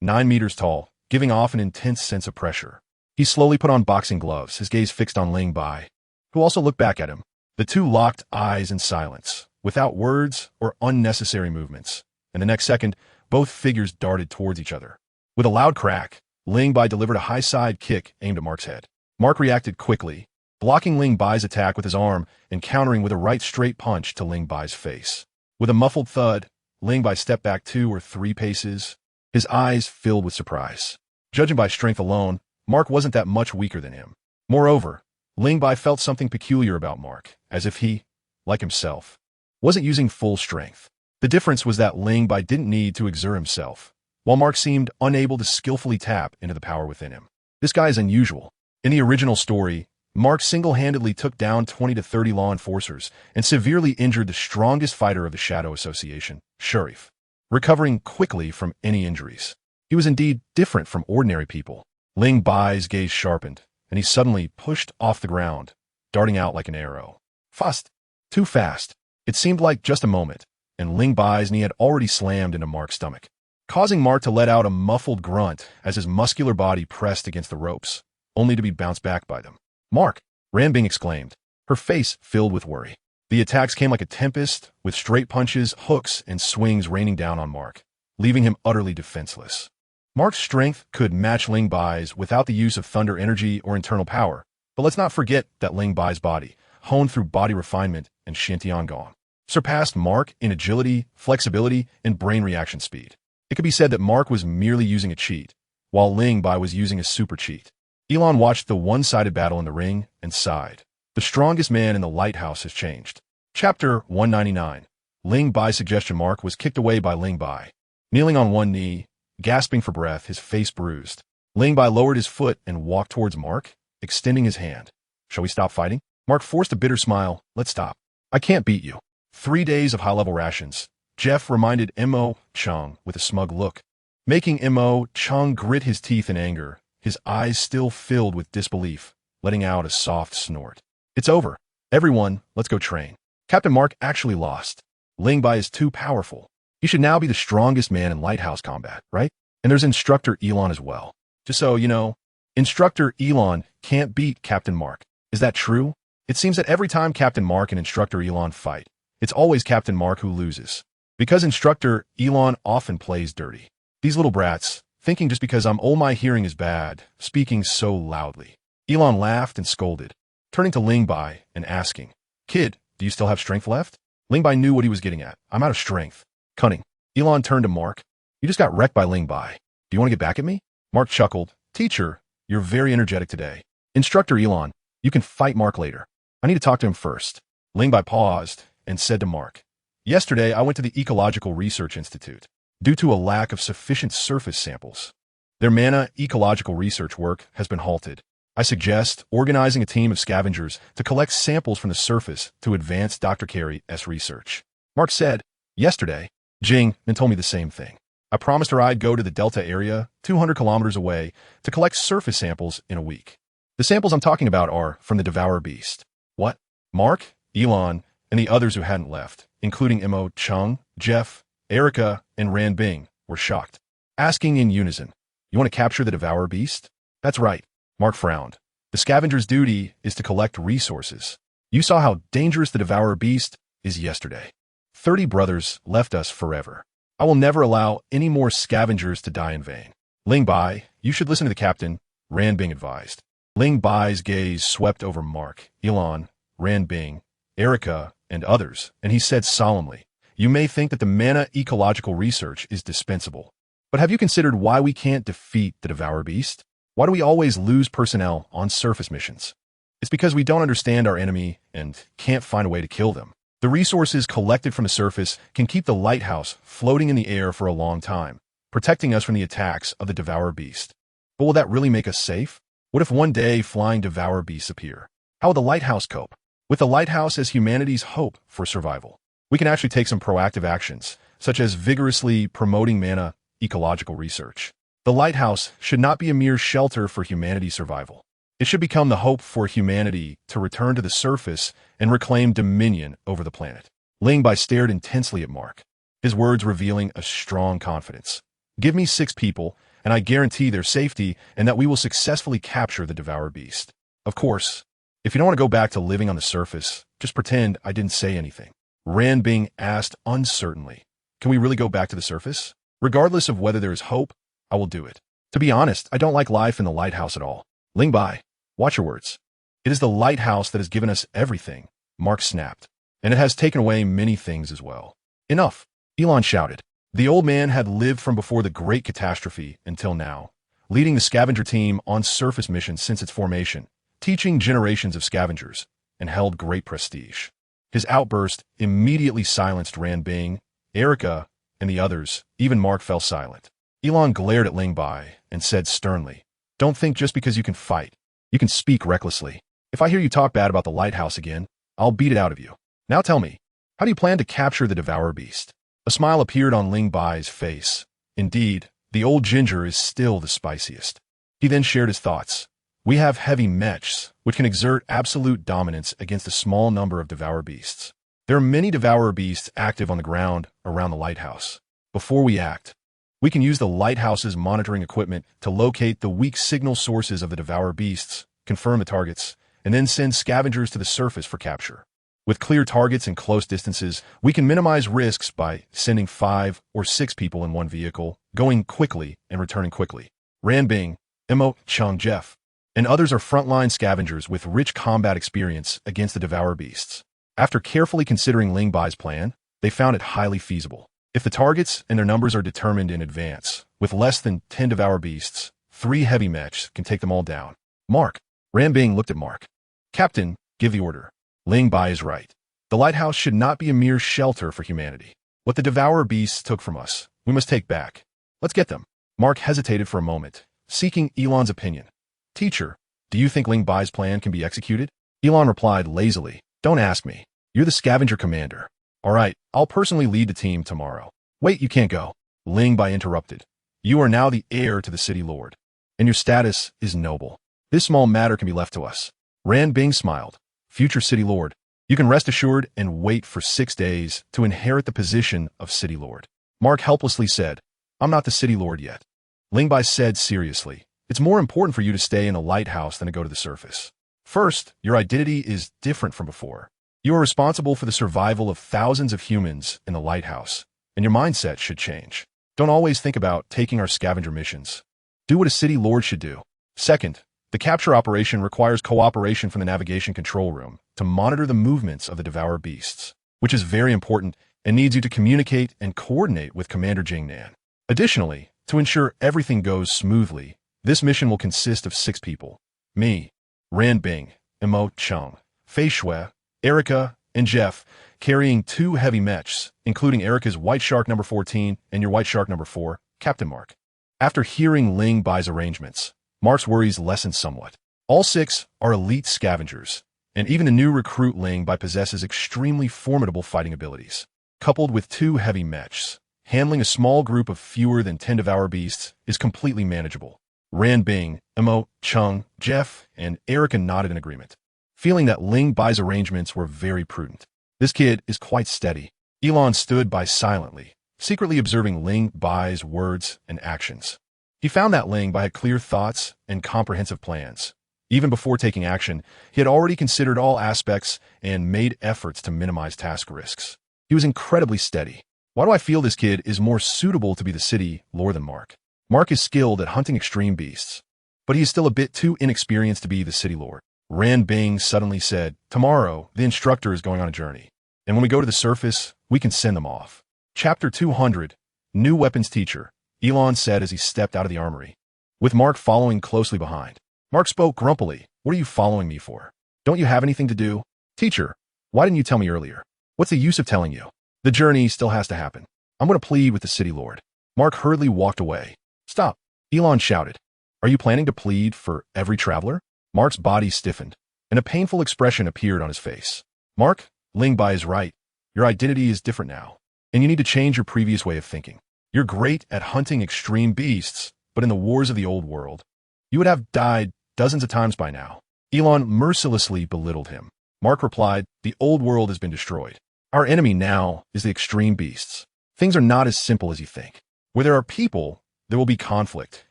9 meters tall, giving off an intense sense of pressure. He slowly put on boxing gloves, his gaze fixed on Ling Bai, who also looked back at him. The two locked eyes in silence, without words or unnecessary movements, and the next second, both figures darted towards each other. With a loud crack, Ling Bai delivered a high-side kick aimed at Mark's head. Mark reacted quickly, blocking Ling Bai's attack with his arm and countering with a right straight punch to Ling Bai's face. With a muffled thud, Ling Bai stepped back 2 or 3 paces, his eyes filled with surprise. Judging by strength alone, Mark wasn't that much weaker than him. Moreover, Ling Bai felt something peculiar about Mark, as if he, like himself, wasn't using full strength. The difference was that Ling Bai didn't need to exert himself, while Mark seemed unable to skillfully tap into the power within him. This guy is unusual. In the original story, Mark single-handedly took down 20 to 30 law enforcers and severely injured the strongest fighter of the Shadow Association, Sharif, recovering quickly from any injuries. He was indeed different from ordinary people. Ling Bai's gaze sharpened, and he suddenly pushed off the ground, darting out like an arrow. Fast. Too fast. It seemed like just a moment, and Ling Bai's knee had already slammed into Mark's stomach, causing Mark to let out a muffled grunt as his muscular body pressed against the ropes, only to be bounced back by them. "Mark!" Ranbing exclaimed, her face filled with worry. The attacks came like a tempest, with straight punches, hooks, and swings raining down on Mark, leaving him utterly defenseless. Mark's strength could match Ling Bai's without the use of thunder energy or internal power, but let's not forget that Ling Bai's body, honed through body refinement and Shantiangong, surpassed Mark in agility, flexibility, and brain reaction speed. It could be said that Mark was merely using a cheat, while Ling Bai was using a super cheat. Elon watched the one-sided battle in the ring and sighed. The strongest man in the lighthouse has changed. Chapter 199. Ling Bai's suggestion. Mark was kicked away by Ling Bai. Kneeling on one knee, gasping for breath, his face bruised. Ling Bai lowered his foot and walked towards Mark, extending his hand. "Shall we stop fighting?" Mark forced a bitter smile. "Let's stop. I can't beat you." 3 days of high-level rations. Jeff reminded Mo Chung with a smug look, making Mo Chung grit his teeth in anger, his eyes still filled with disbelief, letting out a soft snort. "It's over. Everyone, let's go train." Captain Mark actually lost. Ling Bai is too powerful. He should now be the strongest man in lighthouse combat, right? And there's Instructor Elon as well. Just so you know, Instructor Elon can't beat Captain Mark. Is that true? It seems that every time Captain Mark and Instructor Elon fight, it's always Captain Mark who loses. Because Instructor Elon often plays dirty. These little brats, thinking just because I'm old my hearing is bad, speaking so loudly. Elon laughed and scolded, turning to Ling Bai and asking, "Kid, do you still have strength left?" Ling Bai knew what he was getting at. "I'm out of strength." Cunning. Elon turned to Mark. "You just got wrecked by Ling Bai. Do you want to get back at me?" Mark chuckled. "Teacher, you're very energetic today." "Instructor Elon, you can fight Mark later. I need to talk to him first." Ling Bai paused and said to Mark, "Yesterday I went to the Ecological Research Institute. Due to a lack of sufficient surface samples, their mana ecological research work has been halted. I suggest organizing a team of scavengers to collect samples from the surface to advance Dr. Carey's research." Mark said, "Yesterday, Jing then told me the same thing. I promised her I'd go to the Delta area, 200 kilometers away, to collect surface samples in a week. The samples I'm talking about are from the Devourer Beast." What? Mark, Elon, and the others who hadn't left, including Mo Chung, Jeff, Erica, and Ranbing, were shocked, asking in unison, "You want to capture the Devourer Beast?" "That's right." Mark frowned. "The scavenger's duty is to collect resources. You saw how dangerous the Devourer Beast is yesterday. 30 brothers left us forever. I will never allow any more scavengers to die in vain." "Ling Bai, you should listen to the captain," Ranbing advised. Ling Bai's gaze swept over Mark, Elon, Ranbing, Erica, and others, and he said solemnly, "You may think that the mana ecological research is dispensable, but have you considered why we can't defeat the Devourer Beast? Why do we always lose personnel on surface missions? It's because we don't understand our enemy and can't find a way to kill them. The resources collected from the surface can keep the lighthouse floating in the air for a long time, protecting us from the attacks of the Devourer Beast. But will that really make us safe? What if one day flying Devourer Beasts appear? How will the lighthouse cope? With the lighthouse as humanity's hope for survival, we can actually take some proactive actions, such as vigorously promoting mana ecological research. The lighthouse should not be a mere shelter for humanity's survival. It should become the hope for humanity to return to the surface and reclaim dominion over the planet." Ling Bai stared intensely at Mark, his words revealing a strong confidence. "Give me 6 people, and I guarantee their safety and that we will successfully capture the Devourer Beast. Of course, if you don't want to go back to living on the surface, just pretend I didn't say anything." Ranbing asked uncertainly, "Can we really go back to the surface? Regardless of whether there is hope, I will do it. To be honest, I don't like life in the lighthouse at all." "Ling Bai, watch your words. It is the lighthouse that has given us everything," Mark snapped, "and it has taken away many things as well." "Enough," Elon shouted. The old man had lived from before the Great Catastrophe until now, leading the scavenger team on surface missions since its formation, teaching generations of scavengers, and held great prestige. His outburst immediately silenced Ranbing, Erica, and the others. Even Mark fell silent. Elon glared at Ling Bai and said sternly, "Don't think just because you can fight, you can speak recklessly." If I hear you talk bad about the lighthouse again, I'll beat it out of you. Now tell me, how do you plan to capture the devourer beast? A smile appeared on Ling Bai's face. Indeed, the old ginger is still the spiciest. He then shared his thoughts. We have heavy mechs, which can exert absolute dominance against a small number of devourer beasts. There are many devourer beasts active on the ground around the lighthouse. Before we act, we can use the lighthouse's monitoring equipment to locate the weak signal sources of the devourer beasts, confirm the targets, and then send scavengers to the surface for capture. With clear targets and close distances, we can minimize risks by sending 5 or 6 people in one vehicle, going quickly and returning quickly. Ran Bing, Mo Chung Jeff, and others are frontline scavengers with rich combat experience against the devourer beasts. After carefully considering Ling Bai's plan, they found it highly feasible. If the targets and their numbers are determined in advance, with less than 10 devourer beasts, 3 heavy mechs can take them all down. Mark. Ran Bing looked at Mark. Captain, give the order. Ling Bai is right. The lighthouse should not be a mere shelter for humanity. What the devourer beasts took from us, we must take back. Let's get them. Mark hesitated for a moment, seeking Elon's opinion. Teacher, do you think Ling Bai's plan can be executed? Elon replied lazily, don't ask me. You're the scavenger commander. All right, I'll personally lead the team tomorrow. Wait, you can't go. Ling Bai interrupted. You are now the heir to the city lord, and your status is noble. This small matter can be left to us. Ran Bing smiled. Future city lord, you can rest assured and wait for 6 days to inherit the position of city lord. Mark helplessly said, I'm not the city lord yet. Ling Bai said seriously, it's more important for you to stay in the lighthouse than to go to the surface. First, your identity is different from before. You are responsible for the survival of thousands of humans in the lighthouse, and your mindset should change. Don't always think about taking our scavenger missions. Do what a city lord should do. Second, the capture operation requires cooperation from the navigation control room to monitor the movements of the devourer beasts, which is very important and needs you to communicate and coordinate with Commander Jingnan. Additionally, to ensure everything goes smoothly, this mission will consist of 6 people. Me, Ran Bing, Mo Chung, Fei Shui, Erica, and Jeff, carrying 2 heavy mechs, including Erica's White Shark number 14 and your White Shark number 4, Captain Mark. After hearing Ling Bai's arrangements, Mark's worries lessened somewhat. All 6 are elite scavengers, and even the new recruit Ling Bai possesses extremely formidable fighting abilities. Coupled with 2 heavy mechs, handling a small group of fewer than 10 devourer beasts is completely manageable. Ran Bing, Mo Chung, Jeff, and Erica nodded in agreement, feeling that Ling Bai's arrangements were very prudent. This kid is quite steady. Elon stood by silently, secretly observing Ling Bai's words and actions. He found that Ling Bai had clear thoughts and comprehensive plans. Even before taking action, he had already considered all aspects and made efforts to minimize task risks. He was incredibly steady. Why do I feel this kid is more suitable to be the city lord than Mark? Mark is skilled at hunting extreme beasts, but he is still a bit too inexperienced to be the city lord. Ran Bing suddenly said, tomorrow, the instructor is going on a journey, and when we go to the surface, we can send them off. Chapter 200, New Weapons Teacher, Elon said as he stepped out of the armory, with Mark following closely behind. Mark spoke grumpily, what are you following me for? Don't you have anything to do? Teacher, why didn't you tell me earlier? What's the use of telling you? The journey still has to happen. I'm going to plead with the city lord. Mark hurriedly walked away. Stop, Elon shouted. Are you planning to plead for every traveler? Mark's body stiffened, and a painful expression appeared on his face. Mark, Ling Bai is right. Your identity is different now, and you need to change your previous way of thinking. You're great at hunting extreme beasts, but in the wars of the old world, you would have died dozens of times by now. Elon mercilessly belittled him. Mark replied, the old world has been destroyed. Our enemy now is the extreme beasts. Things are not as simple as you think. Where there are people, there will be conflict.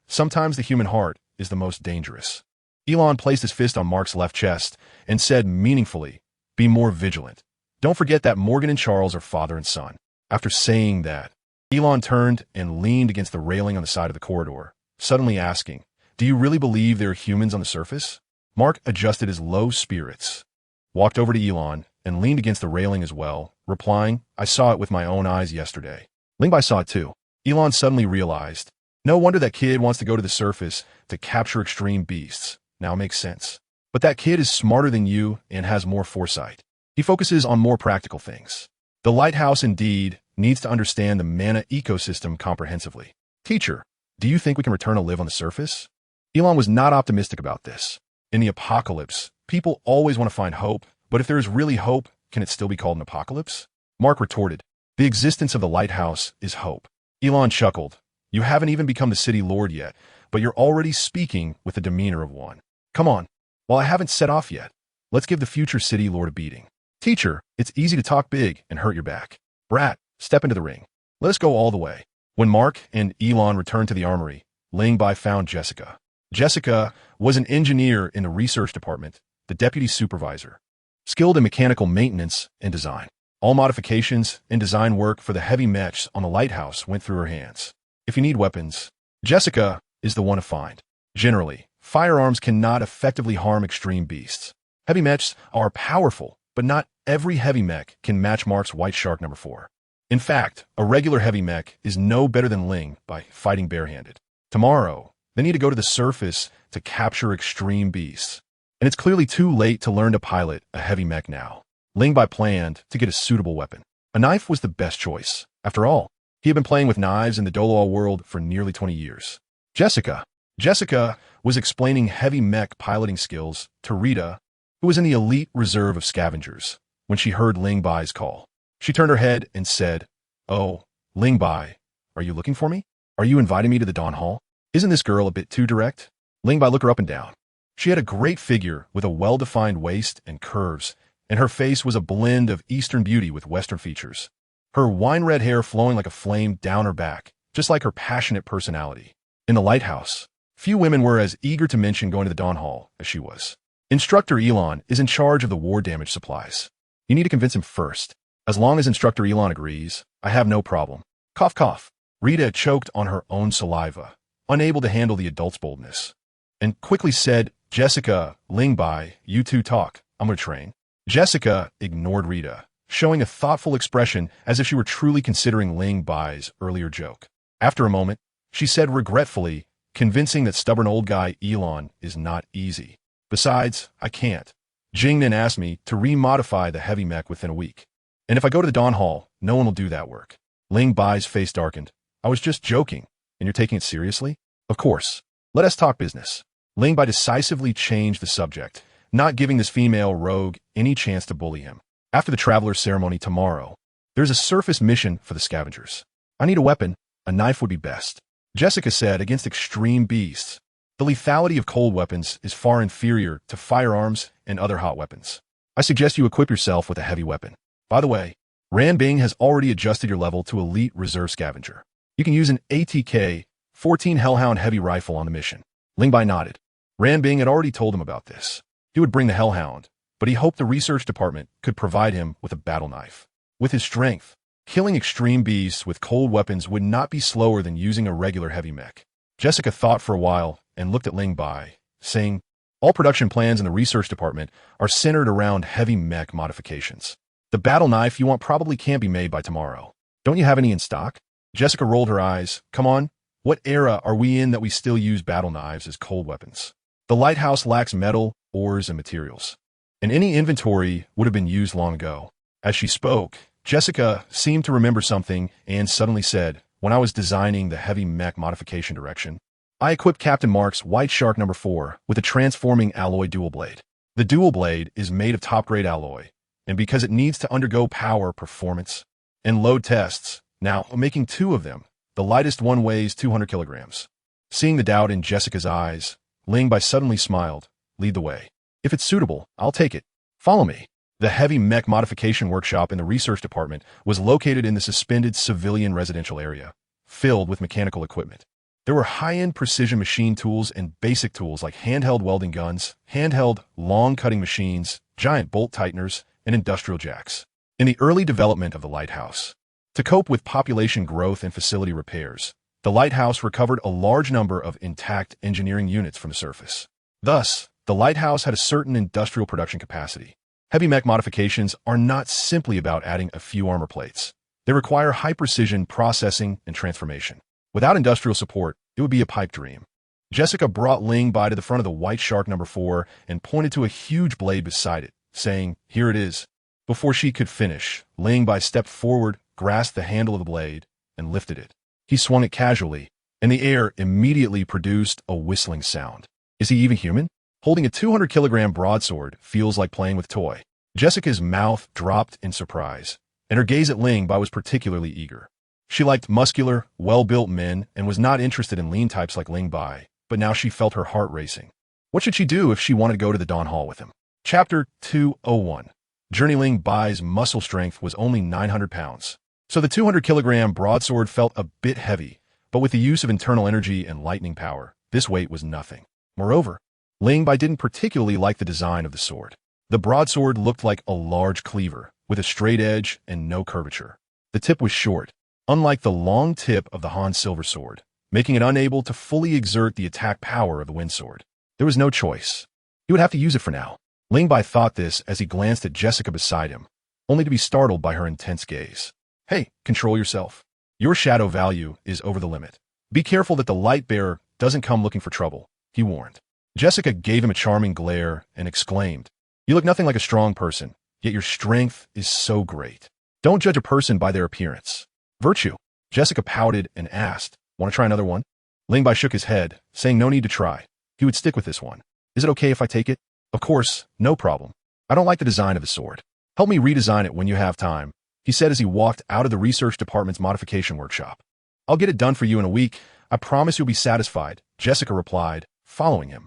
Sometimes the human heart is the most dangerous. Elon placed his fist on Mark's left chest and said meaningfully, be more vigilant. Don't forget that Morgan and Charles are father and son. After saying that, Elon turned and leaned against the railing on the side of the corridor, suddenly asking, do you really believe there are humans on the surface? Mark adjusted his low spirits, walked over to Elon, and leaned against the railing as well, replying, I saw it with my own eyes yesterday. Ling Bai saw it too. Elon suddenly realized, no wonder that kid wants to go to the surface to capture extreme beasts. Now makes sense. But that kid is smarter than you and has more foresight. He focuses on more practical things. The lighthouse indeed needs to understand the mana ecosystem comprehensively. Teacher, do you think we can return to live on the surface? Elon was not optimistic about this. In the apocalypse, People always want to find hope, but if there is really hope, can it still be called an apocalypse? Mark retorted, the existence of the lighthouse is hope. Elon chuckled, you haven't even become the city lord yet, but you're already speaking with the demeanor of one. Come on, while I haven't set off yet, let's give the future city lord a beating. Teacher, it's easy to talk big and hurt your back. Brat, step into the ring. Let us go all the way. When Mark and Elon returned to the armory, Ling Bai found Jessica. Jessica was an engineer in the research department, the deputy supervisor, skilled in mechanical maintenance and design. All modifications and design work for the heavy mechs on the lighthouse went through her hands. If you need weapons, Jessica is the one to find. Generally, firearms cannot effectively harm extreme beasts. Heavy mechs are powerful, but not every heavy mech can match Mark's White Shark No. 4. In fact, a regular heavy mech is no better than Ling by fighting barehanded. Tomorrow, they need to go to the surface to capture extreme beasts. And it's clearly too late to learn to pilot a heavy mech now. Ling Bai planned to get a suitable weapon. A knife was the best choice. After all, he had been playing with knives in the Doloa world for nearly 20 years. Jessica was explaining heavy mech piloting skills to Rita, who was in the elite reserve of scavengers, when she heard Ling Bai's call. She turned her head and said, Oh, Ling Bai, are you looking for me? Are you inviting me to the Dawn Hall? Isn't this girl a bit too direct? Ling Bai looked her up and down. She had a great figure with a well-defined waist and curves, and her face was a blend of Eastern beauty with Western features. Her wine-red hair flowing like a flame down her back, just like her passionate personality. In the lighthouse, few women were as eager to mention going to the Dawn Hall as she was. Instructor Elon is in charge of the war damage supplies. You need to convince him first. As long as Instructor Elon agrees, I have no problem. Cough, cough. Rita choked on her own saliva, unable to handle the adult's boldness, and quickly said, Jessica, Ling Bai, you two talk. I'm going to train. Jessica ignored Rita, showing a thoughtful expression as if she were truly considering Ling Bai's earlier joke. After a moment, she said regretfully, convincing that stubborn old guy Elon is not easy. Besides, I can't. Jingnan asked me to remodify the heavy mech within a week. And if I go to the Dawn Hall, no one will do that work. Ling Bai's face darkened. I was just joking, and you're taking it seriously? Of course. Let us talk business. Ling Bai decisively changed the subject, not giving this female rogue any chance to bully him. After the Traveler's ceremony tomorrow, there's a surface mission for the scavengers. I need a weapon. A knife would be best. Jessica said against extreme beasts, the lethality of cold weapons is far inferior to firearms and other hot weapons. I suggest you equip yourself with a heavy weapon. By the way, Ran Bing has already adjusted your level to Elite Reserve Scavenger. You can use an ATK-14 Hellhound heavy rifle on the mission. Ling Bai nodded. Ran Bing had already told him about this. He would bring the Hellhound, but he hoped the research department could provide him with a battle knife. With his strength, killing extreme beasts with cold weapons would not be slower than using a regular heavy mech. Jessica thought for a while and looked at Ling Bai, saying, all production plans in the research department are centered around heavy mech modifications. The battle knife you want probably can't be made by tomorrow. Don't you have any in stock? Jessica rolled her eyes. Come on, what era are we in that we still use battle knives as cold weapons? The lighthouse lacks metal, ores, and materials, and any inventory would have been used long ago. As she spoke, Jessica seemed to remember something and suddenly said, when I was designing the heavy mech modification direction, I equipped Captain Mark's White Shark No. 4 with a transforming alloy dual blade. The dual blade is made of top-grade alloy, and because it needs to undergo power, performance, and load tests, now I'm making two of them. The lightest one weighs 200 kilograms. Seeing the doubt in Jessica's eyes, Ling Bai suddenly smiled. Lead the way. If it's suitable, I'll take it. Follow me. The heavy mech modification workshop in the research department was located in the suspended civilian residential area, filled with mechanical equipment. There were high-end precision machine tools and basic tools like handheld welding guns, handheld long cutting machines, giant bolt tighteners, and industrial jacks. In the early development of the lighthouse, to cope with population growth and facility repairs, the lighthouse recovered a large number of intact engineering units from the surface. Thus, the lighthouse had a certain industrial production capacity. Heavy mech modifications are not simply about adding a few armor plates. They require high-precision processing and transformation. Without industrial support, it would be a pipe dream. Jessica brought Ling Bai to the front of the White Shark No. 4 and pointed to a huge blade beside it, saying, here it is. Before she could finish, Ling Bai stepped forward, grasped the handle of the blade, and lifted it. He swung it casually, and the air immediately produced a whistling sound. Is he even human? Holding a 200-kilogram broadsword feels like playing with toy. Jessica's mouth dropped in surprise, and her gaze at Ling Bai was particularly eager. She liked muscular, well-built men and was not interested in lean types like Ling Bai, but now she felt her heart racing. What should she do if she wanted to go to the Dawn Hall with him? Chapter 201. Journey. Ling Bai's muscle strength was only 900 pounds, so the 200-kilogram broadsword felt a bit heavy, but with the use of internal energy and lightning power, this weight was nothing. Moreover, Ling Bai didn't particularly like the design of the sword. The broadsword looked like a large cleaver, with a straight edge and no curvature. The tip was short, unlike the long tip of the Han silver sword, making it unable to fully exert the attack power of the wind sword. There was no choice. He would have to use it for now. Ling Bai thought this as he glanced at Jessica beside him, only to be startled by her intense gaze. Hey, control yourself. Your shadow value is over the limit. Be careful that the light bearer doesn't come looking for trouble, he warned. Jessica gave him a charming glare and exclaimed, You look nothing like a strong person, yet your strength is so great. Don't judge a person by their appearance. Virtue. Jessica pouted and asked, Want to try another one? Ling Bai shook his head, saying no need to try. He would stick with this one. Is it okay if I take it? Of course, no problem. I don't like the design of the sword. Help me redesign it when you have time, he said as he walked out of the research department's modification workshop. I'll get it done for you in a week. I promise you'll be satisfied, Jessica replied, following him.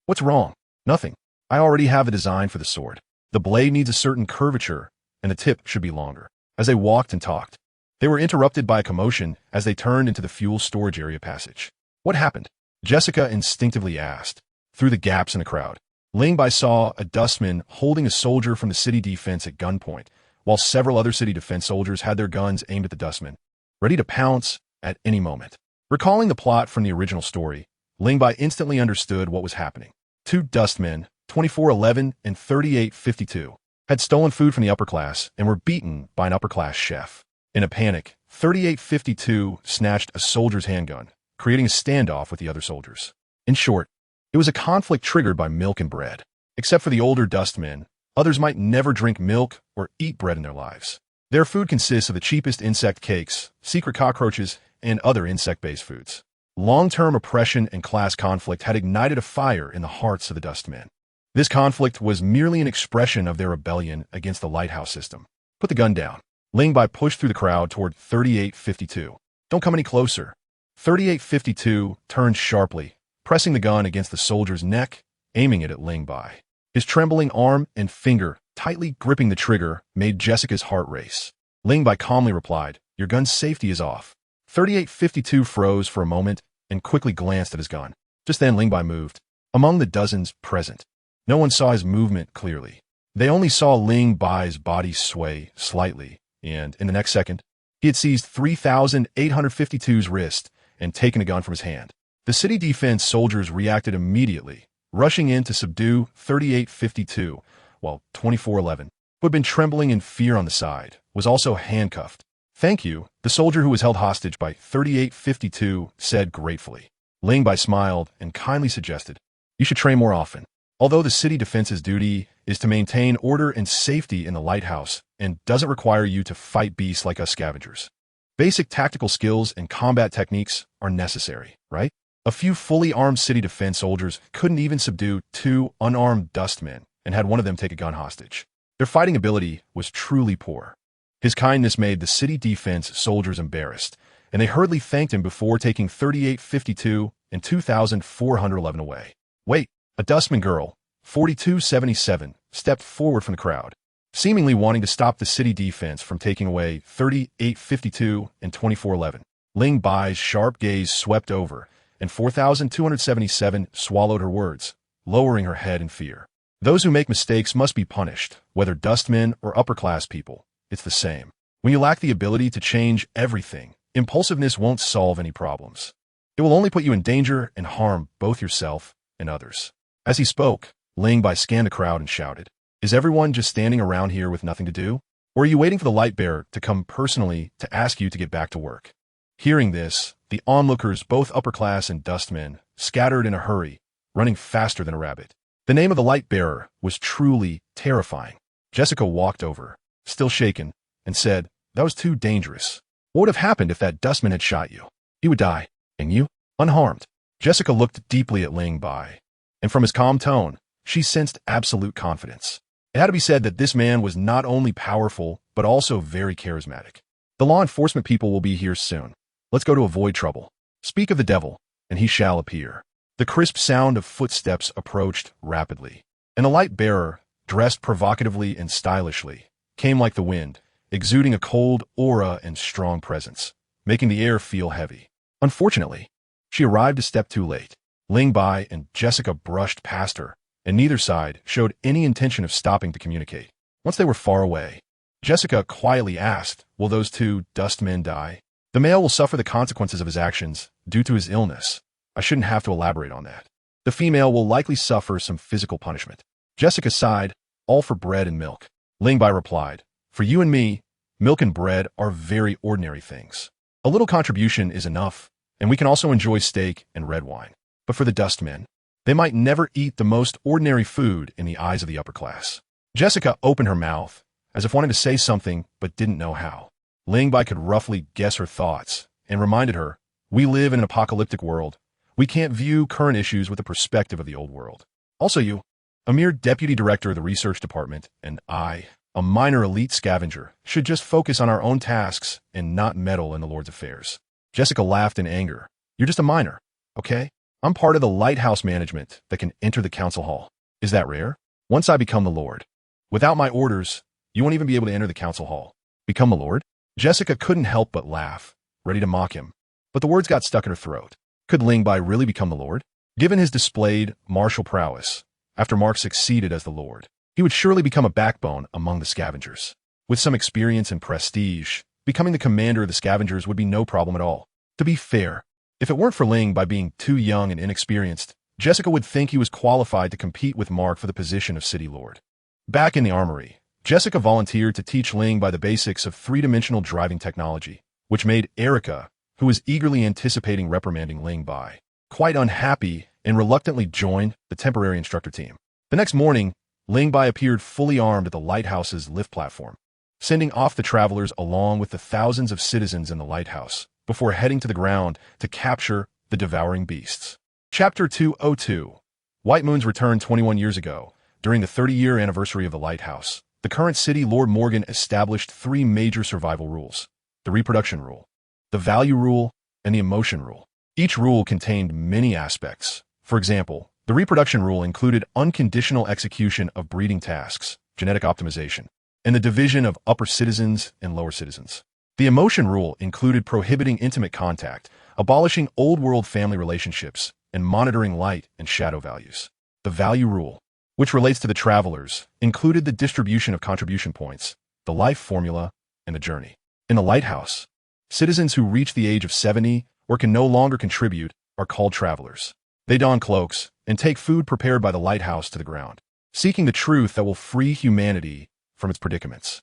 What's wrong? Nothing. I already have a design for the sword. The blade needs a certain curvature, and the tip should be longer. As they walked and talked, they were interrupted by a commotion as they turned into the fuel storage area passage. What happened? Jessica instinctively asked. Through the gaps in the crowd, Ling Bai saw a dustman holding a soldier from the city defense at gunpoint, while several other city defense soldiers had their guns aimed at the dustman, ready to pounce at any moment. Recalling the plot from the original story, Ling Bai instantly understood what was happening. Two dustmen, 2411 and 3852, had stolen food from the upper class and were beaten by an upper-class chef. In a panic, 3852 snatched a soldier's handgun, creating a standoff with the other soldiers. In short, it was a conflict triggered by milk and bread. Except for the older dustmen, others might never drink milk or eat bread in their lives. Their food consists of the cheapest insect cakes, secret cockroaches, and other insect-based foods. Long-term oppression and class conflict had ignited a fire in the hearts of the dustmen. This conflict was merely an expression of their rebellion against the lighthouse system. Put the gun down. Ling Bai pushed through the crowd toward 3852. Don't come any closer. 3852 turned sharply, pressing the gun against the soldier's neck, aiming it at Ling Bai. His trembling arm and finger, tightly gripping the trigger, made Jessica's heart race. Ling Bai calmly replied, Your gun's safety is off. 3852 froze for a moment and quickly glanced at his gun. Just then Ling Bai moved. Among the dozens present, no one saw his movement clearly. They only saw Ling Bai's body sway slightly, and in the next second, he had seized 3852's wrist and taken a gun from his hand. The city defense soldiers reacted immediately, rushing in to subdue 3852, while 2411, who had been trembling in fear on the side, was also handcuffed. Thank you, the soldier who was held hostage by 3852 said gratefully. Ling Bai smiled and kindly suggested, You should train more often. Although the city defense's duty is to maintain order and safety in the lighthouse and doesn't require you to fight beasts like us scavengers, basic tactical skills and combat techniques are necessary, right? A few fully armed city defense soldiers couldn't even subdue two unarmed dustmen and had one of them take a gun hostage. Their fighting ability was truly poor. His kindness made the city defense soldiers embarrassed, and they hurriedly thanked him before taking 3852 and 2411 away. Wait, a dustman girl, 4277, stepped forward from the crowd, seemingly wanting to stop the city defense from taking away 3852 and 2411. Ling Bai's sharp gaze swept over, and 4277 swallowed her words, lowering her head in fear. Those who make mistakes must be punished, whether dustmen or upper-class people. It's the same. When you lack the ability to change everything, impulsiveness won't solve any problems. It will only put you in danger and harm both yourself and others. As he spoke, Ling Bai scanned the crowd and shouted, Is everyone just standing around here with nothing to do? Or are you waiting for the light bearer to come personally to ask you to get back to work? Hearing this, the onlookers, both upper class and dustmen, scattered in a hurry, running faster than a rabbit. The name of the light bearer was truly terrifying. Jessica walked over, still shaken, and said, That was too dangerous. What would have happened if that dustman had shot you? He would die, and you, unharmed. Jessica looked deeply at Ling Bai, and from his calm tone, she sensed absolute confidence. It had to be said that this man was not only powerful, but also very charismatic. The law enforcement people will be here soon. Let's go to avoid trouble. Speak of the devil, and he shall appear. The crisp sound of footsteps approached rapidly, and a light bearer, dressed provocatively and stylishly, came like the wind, exuding a cold aura and strong presence, making the air feel heavy. Unfortunately, she arrived a step too late. Ling Bai and Jessica brushed past her, and neither side showed any intention of stopping to communicate. Once they were far away, Jessica quietly asked, "Will those two dust men die? The male will suffer the consequences of his actions due to his illness. I shouldn't have to elaborate on that. The female will likely suffer some physical punishment." Jessica sighed, "All for bread and milk." Ling Bai replied, "For you and me, milk and bread are very ordinary things. A little contribution is enough, and we can also enjoy steak and red wine. But for the dust men, they might never eat the most ordinary food in the eyes of the upper class." Jessica opened her mouth, as if wanting to say something but didn't know how. Ling Bai could roughly guess her thoughts, and reminded her, "We live in an apocalyptic world. We can't view current issues with the perspective of the old world. Also you, a mere deputy director of the research department, and I, a minor elite scavenger, should just focus on our own tasks and not meddle in the Lord's affairs." Jessica laughed in anger. "You're just a minor, okay? I'm part of the lighthouse management that can enter the council hall. Is that rare? Once I become the Lord, without my orders, you won't even be able to enter the council hall." Become the Lord? Jessica couldn't help but laugh, ready to mock him. But the words got stuck in her throat. Could Ling Bai really become the Lord? Given his displayed martial prowess, after Mark succeeded as the Lord, he would surely become a backbone among the scavengers. With some experience and prestige, becoming the commander of the scavengers would be no problem at all. To be fair, if it weren't for Ling Bai being too young and inexperienced, Jessica would think he was qualified to compete with Mark for the position of City Lord. Back in the armory, Jessica volunteered to teach Ling Bai the basics of three-dimensional driving technology, which made Erica, who was eagerly anticipating reprimanding Ling Bai, quite unhappy and reluctantly joined the temporary instructor team. The next morning, Ling Bai appeared fully armed at the lighthouse's lift platform, sending off the travelers along with the thousands of citizens in the lighthouse, before heading to the ground to capture the devouring beasts. Chapter 202. White Moon's return 21 years ago, during the 30-year anniversary of the lighthouse. The current city Lord Morgan established three major survival rules: the reproduction rule, the value rule, and the emotion rule. Each rule contained many aspects. For example, the reproduction rule included unconditional execution of breeding tasks, genetic optimization, and the division of upper citizens and lower citizens. The emotion rule included prohibiting intimate contact, abolishing old-world family relationships, and monitoring light and shadow values. The value rule, which relates to the travelers, included the distribution of contribution points, the life formula, and the journey. In the lighthouse, citizens who reach the age of 70 or can no longer contribute are called travelers. They don cloaks and take food prepared by the lighthouse to the ground, seeking the truth that will free humanity from its predicaments.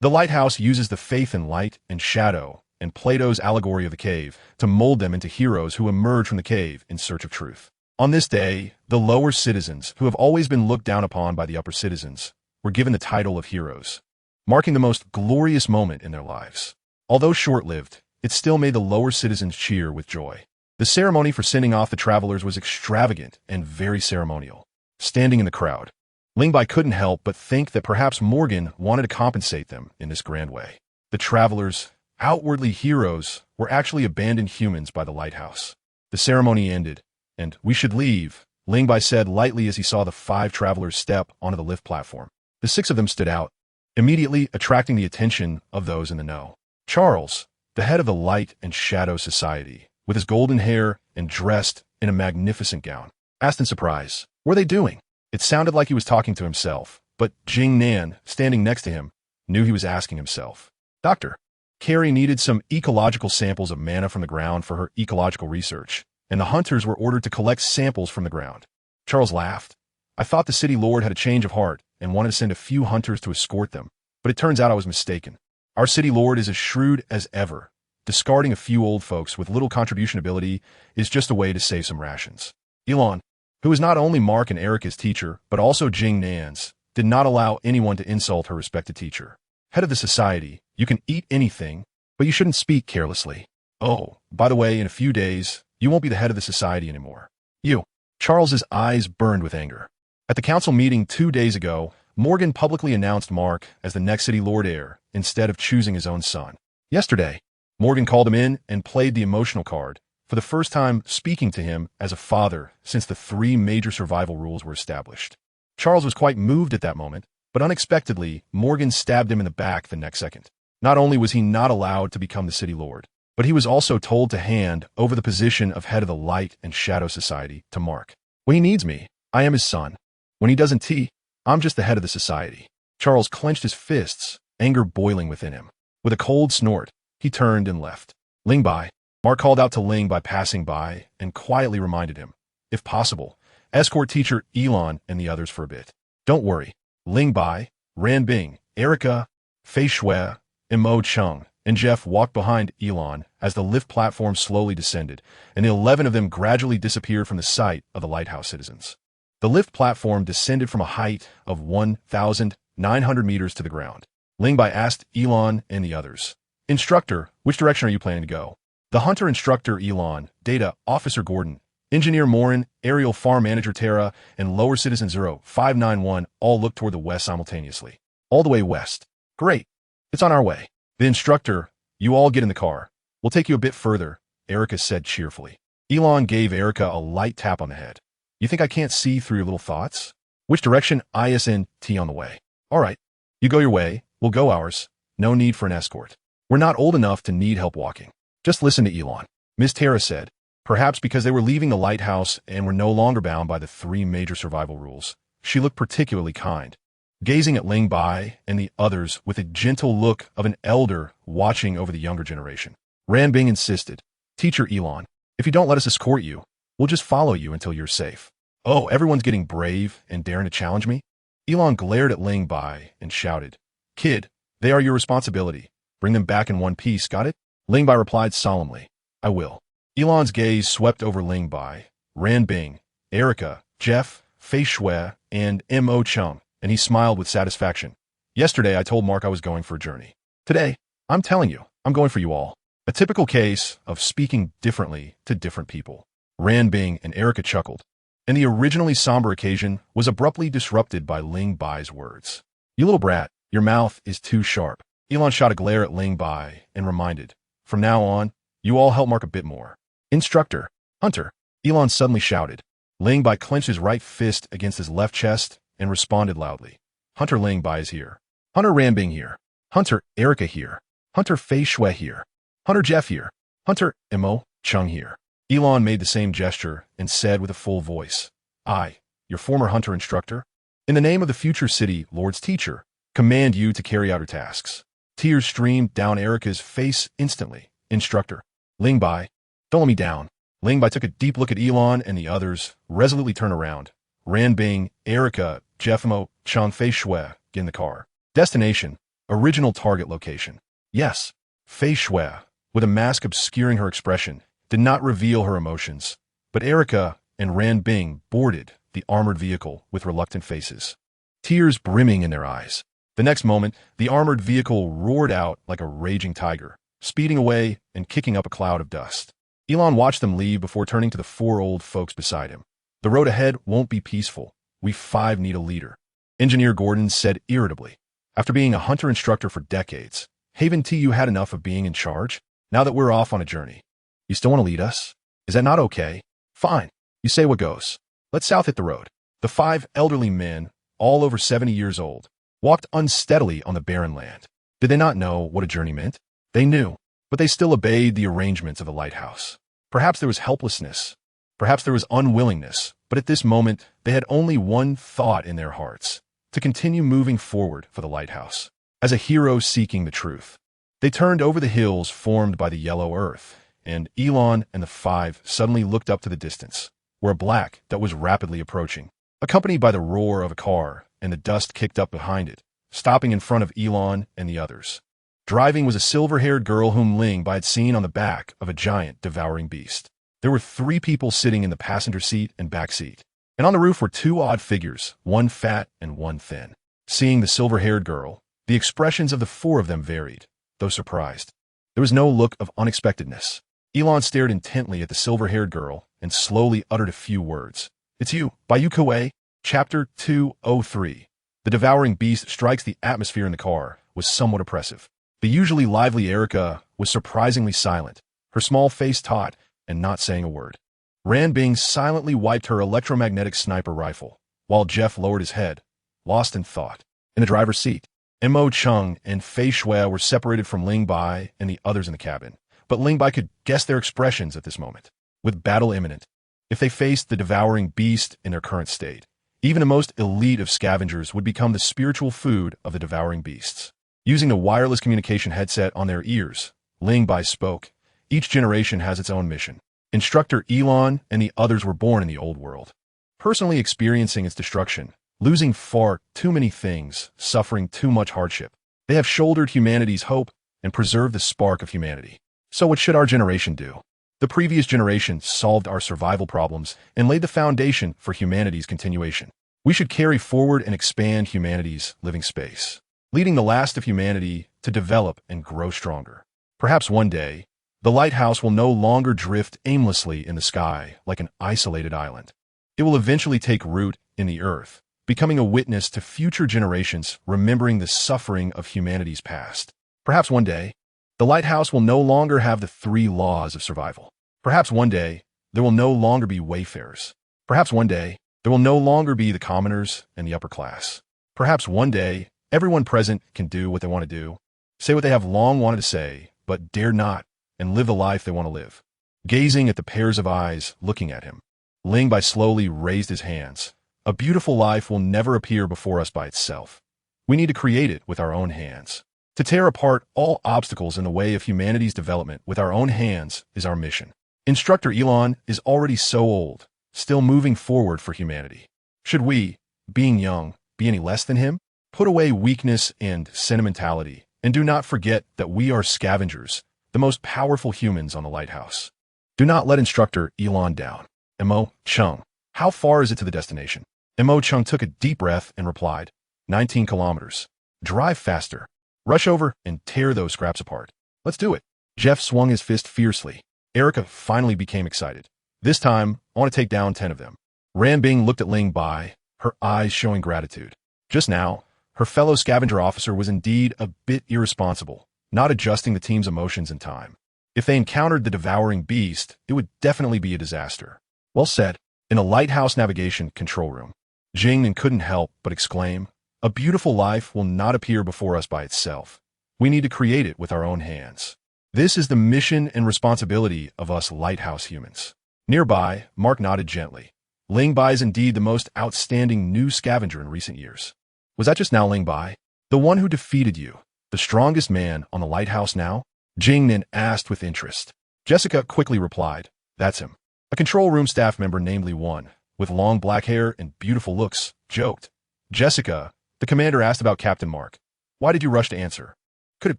The lighthouse uses the faith in light and shadow and Plato's allegory of the cave to mold them into heroes who emerge from the cave in search of truth. On this day, the lower citizens, who have always been looked down upon by the upper citizens, were given the title of heroes, marking the most glorious moment in their lives. Although short-lived, it still made the lower citizens cheer with joy. The ceremony for sending off the travelers was extravagant and very ceremonial. Standing in the crowd, Ling Bai couldn't help but think that perhaps Morgan wanted to compensate them in this grand way. The travelers, outwardly heroes, were actually abandoned humans by the lighthouse. The ceremony ended, and "We should leave," Ling Bai said lightly as he saw the 5 travelers step onto the lift platform. The 6 of them stood out, immediately attracting the attention of those in the know. Charles, the head of the Light and Shadow Society, with his golden hair and dressed in a magnificent gown, asked in surprise, "What are they doing?" It sounded like he was talking to himself, but Jing Nan, standing next to him, knew he was asking himself. "Doctor, Carrie needed some ecological samples of manna from the ground for her ecological research, and the hunters were ordered to collect samples from the ground." Charles laughed. "I thought the city lord had a change of heart and wanted to send a few hunters to escort them, but it turns out I was mistaken. Our city lord is as shrewd as ever. Discarding a few old folks with little contribution ability is just a way to save some rations." Elon, who was not only Mark and Erica's teacher, but also Jing Nan's, did not allow anyone to insult her respected teacher. "Head of the society, you can eat anything, but you shouldn't speak carelessly. Oh, by the way, in a few days, you won't be the head of the society anymore. You." Charles's eyes burned with anger. At the council meeting 2 days ago, Morgan publicly announced Mark as the next city lord heir instead of choosing his own son. Yesterday, Morgan called him in and played the emotional card, for the first time speaking to him as a father since the 3 major survival rules were established. Charles was quite moved at that moment, but unexpectedly, Morgan stabbed him in the back the next second. Not only was he not allowed to become the city lord, but he was also told to hand over the position of head of the Light and Shadow Society to Mark. When he needs me, I am his son. When he doesn't tea, I'm just the head of the society. Charles clenched his fists, anger boiling within him. With a cold snort, he turned and left. Ling Bai. Mark called out to Ling by passing by and quietly reminded him, if possible, escort teacher Elon and the others for a bit. Don't worry. Ling Bai, Ran Bing, Erica, Fei Shui, Mo Chung, and Jeff walked behind Elon as the lift platform slowly descended, and the 11 of them gradually disappeared from the sight of the lighthouse citizens. The lift platform descended from a height of 1,900 meters to the ground. Ling Bai asked Elon and the others, Instructor, which direction are you planning to go? The hunter instructor Elon, Data Officer Gordon, Engineer Morin, Aerial Farm Manager Tara, and Lower Citizen 0591 all looked toward the west simultaneously. All the way west. Great. It's on our way. The instructor, you all get in the car. We'll take you a bit further, Erica said cheerfully. Elon gave Erica a light tap on the head. You think I can't see through your little thoughts? Which direction? ISNT on the way. All right. You go your way. We'll go ours. No need for an escort. We're not old enough to need help walking. Just listen to Elon. Miss Tara said, perhaps because they were leaving the lighthouse and were no longer bound by the 3 major survival rules. She looked particularly kind, gazing at Ling Bai and the others with a gentle look of an elder watching over the younger generation. Ran Bing insisted, Teacher Elon, if you don't let us escort you, we'll just follow you until you're safe. Oh, everyone's getting brave and daring to challenge me? Elon glared at Ling Bai and shouted, Kid, they are your responsibility. Bring them back in one piece, got it? Ling Bai replied solemnly, I will. Elon's gaze swept over Ling Bai, Ran Bing, Erica, Jeff, Fei Shui, and Mo Chung, and he smiled with satisfaction. Yesterday, I told Mark I was going for a journey. Today, I'm telling you, I'm going for you all. A typical case of speaking differently to different people. Ran Bing and Erica chuckled, and the originally somber occasion was abruptly disrupted by Ling Bai's words. You little brat, your mouth is too sharp. Elon shot a glare at Ling Bai and reminded, from now on, you all help Mark a bit more. Instructor, Hunter, Elon suddenly shouted. Ling Bai clenched his right fist against his left chest and responded loudly. Hunter Ling Bai is here. Hunter Ran Bing here. Hunter Erica here. Hunter Fei Shui here. Hunter Jeff here. Hunter Mo Chung here. Elon made the same gesture and said with a full voice, I, your former hunter instructor, in the name of the future city lord's teacher, command you to carry out your tasks. Tears streamed down Erica's face instantly. Instructor, Ling Bai, don't let me down. Ling Bai took a deep look at Elon and the others, resolutely turned around. Ran Bing, Erica, Jeff Mo, Chung Fei Shui, get in the car. Destination, original target location. Yes, Fei Shui, with a mask obscuring her expression, did not reveal her emotions, but Erica and Ran Bing boarded the armored vehicle with reluctant faces, tears brimming in their eyes. The next moment, the armored vehicle roared out like a raging tiger, speeding away and kicking up a cloud of dust. Elon watched them leave before turning to the 4 old folks beside him. The road ahead won't be peaceful. We 5 need a leader. Engineer Gordon said irritably. After being a hunter instructor for decades, haven't you had enough of being in charge? Now that we're off on a journey, you still want to lead us? Is that not okay? Fine. You say what goes. Let's south hit the road. The 5 elderly men, all over 70 years old, walked unsteadily on the barren land. Did they not know what a journey meant? They knew, but they still obeyed the arrangements of the lighthouse. Perhaps there was helplessness. Perhaps there was unwillingness, but at this moment, they had only one thought in their hearts, to continue moving forward for the lighthouse, as a hero seeking the truth. They turned over the hills formed by the yellow earth, and Elon and the 5 suddenly looked up to the distance, where a black that was rapidly approaching, accompanied by the roar of a car and the dust kicked up behind it, stopping in front of Elon and the others. Driving was a silver-haired girl whom Ling Bai had seen on the back of a giant devouring beast. There were 3 people sitting in the passenger seat and back seat, and on the roof were 2 odd figures, one fat and one thin. Seeing the silver-haired girl, the expressions of the 4 of them varied, though surprised. There was no look of unexpectedness. Elon stared intently at the silver-haired girl and slowly uttered a few words. It's you, by Yu Kuei. Chapter 203. The devouring beast strikes the atmosphere in the car was somewhat oppressive. The usually lively Erica was surprisingly silent, her small face taut and not saying a word. Ran Bing silently wiped her electromagnetic sniper rifle, while Jeff lowered his head, lost in thought. In the driver's seat, Mo Chung and Fei Shui were separated from Ling Bai and the others in the cabin, but Ling Bai could guess their expressions at this moment. With battle imminent, if they faced the devouring beast in their current state, even the most elite of scavengers would become the spiritual food of the devouring beasts. Using the wireless communication headset on their ears, Ling Bai spoke. Each generation has its own mission. Instructor Elon and the others were born in the old world, personally experiencing its destruction, losing far too many things, suffering too much hardship. They have shouldered humanity's hope and preserved the spark of humanity. So what should our generation do? The previous generation solved our survival problems and laid the foundation for humanity's continuation. We should carry forward and expand humanity's living space, leading the last of humanity to develop and grow stronger. Perhaps one day, the lighthouse will no longer drift aimlessly in the sky like an isolated island. It will eventually take root in the earth, becoming a witness to future generations remembering the suffering of humanity's past. Perhaps one day, the lighthouse will no longer have the 3 laws of survival. Perhaps one day, there will no longer be wayfarers. Perhaps one day, there will no longer be the commoners and the upper class. Perhaps one day, everyone present can do what they want to do, say what they have long wanted to say, but dare not, and live the life they want to live. Gazing at the pairs of eyes looking at him, Ling Bai slowly raised his hands. A beautiful life will never appear before us by itself. We need to create it with our own hands. To tear apart all obstacles in the way of humanity's development with our own hands is our mission. Instructor Elon is already so old, still moving forward for humanity. Should we, being young, be any less than him? Put away weakness and sentimentality, and do not forget that we are scavengers, the most powerful humans on the lighthouse. Do not let Instructor Elon down. Mo Chung, how far is it to the destination? Mo Chung took a deep breath and replied, 19 kilometers. Drive faster. Rush over and tear those scraps apart. Let's do it. Jeff swung his fist fiercely. Erica finally became excited. This time, I want to take down 10 of them. Ran Bing looked at Ling Bai, her eyes showing gratitude. Just now, her fellow scavenger officer was indeed a bit irresponsible, not adjusting the team's emotions in time. If they encountered the devouring beast, it would definitely be a disaster. Well said. In a lighthouse navigation control room, Jingnan couldn't help but exclaim, a beautiful life will not appear before us by itself. We need to create it with our own hands. This is the mission and responsibility of us lighthouse humans. Nearby, Mark nodded gently. Ling Bai is indeed the most outstanding new scavenger in recent years. Was that just now Ling Bai? The one who defeated you, the strongest man on the lighthouse now? Jingnan asked with interest. Jessica quickly replied, that's him. A control room staff member named Li Wan, with long black hair and beautiful looks, joked. Jessica, the commander asked about Captain Mark. Why did you rush to answer? Could it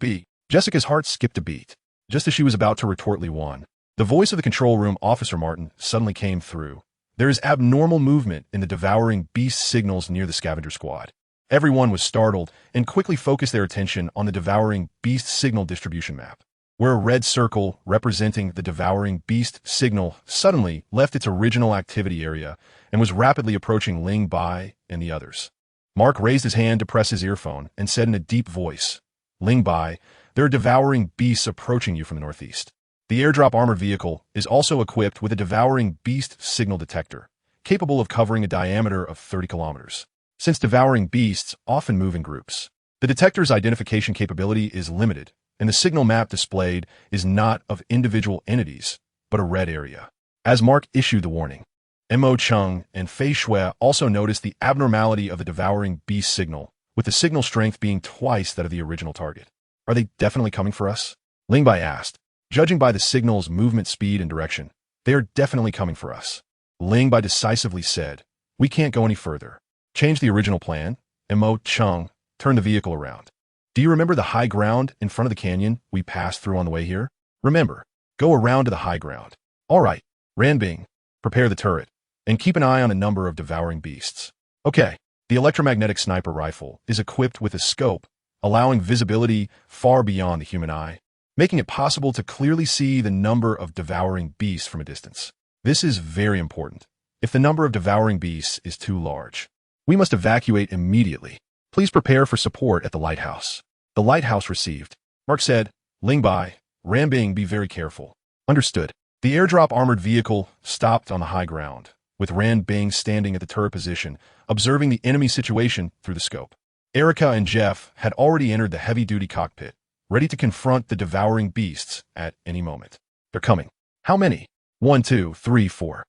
be? Jessica's heart skipped a beat. Just as she was about to retort Li Wan, the voice of the control room officer Martin suddenly came through. There is abnormal movement in the devouring beast signals near the scavenger squad. Everyone was startled and quickly focused their attention on the devouring beast signal distribution map, where a red circle representing the devouring beast signal suddenly left its original activity area and was rapidly approaching Ling Bai and the others. Mark raised his hand to press his earphone and said in a deep voice, Ling Bai, there are devouring beasts approaching you from the northeast. The airdrop armored vehicle is also equipped with a devouring beast signal detector, capable of covering a diameter of 30 kilometers. Since devouring beasts often move in groups, the detector's identification capability is limited, and the signal map displayed is not of individual entities, but a red area. As Mark issued the warning, Mo Chung and Fei Shui also noticed the abnormality of the devouring beast signal, with the signal strength being twice that of the original target. Are they definitely coming for us? Ling Bai asked. Judging by the signal's movement speed and direction, they are definitely coming for us. Ling Bai decisively said, we can't go any further. Change the original plan, and Mo Chung turned the vehicle around. Do you remember the high ground in front of the canyon we passed through on the way here? Remember, go around to the high ground. All right, Ran Bing, prepare the turret, and keep an eye on a number of devouring beasts. Okay, the electromagnetic sniper rifle is equipped with a scope, allowing visibility far beyond the human eye, making it possible to clearly see the number of devouring beasts from a distance. This is very important. if the number of devouring beasts is too large. We must evacuate immediately. Please prepare for support at the lighthouse. The lighthouse received. Mark said, Ling Bai, Ran Bing, be very careful. Understood. The airdrop armored vehicle stopped on the high ground, with Ran Bing standing at the turret position, observing the enemy situation through the scope. Erica and Jeff had already entered the heavy-duty cockpit, ready to confront the devouring beasts at any moment. They're coming. How many? 1, 2, 3, 4.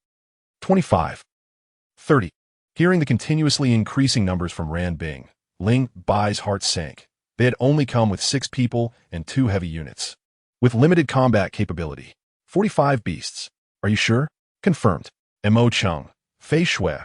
25. 30. Hearing the continuously increasing numbers from Ran Bing, Ling Bai's heart sank. They had only come with 6 people and 2 heavy units. With limited combat capability. 45 beasts. Are you sure? Confirmed. Mo Chung, Fei Shui.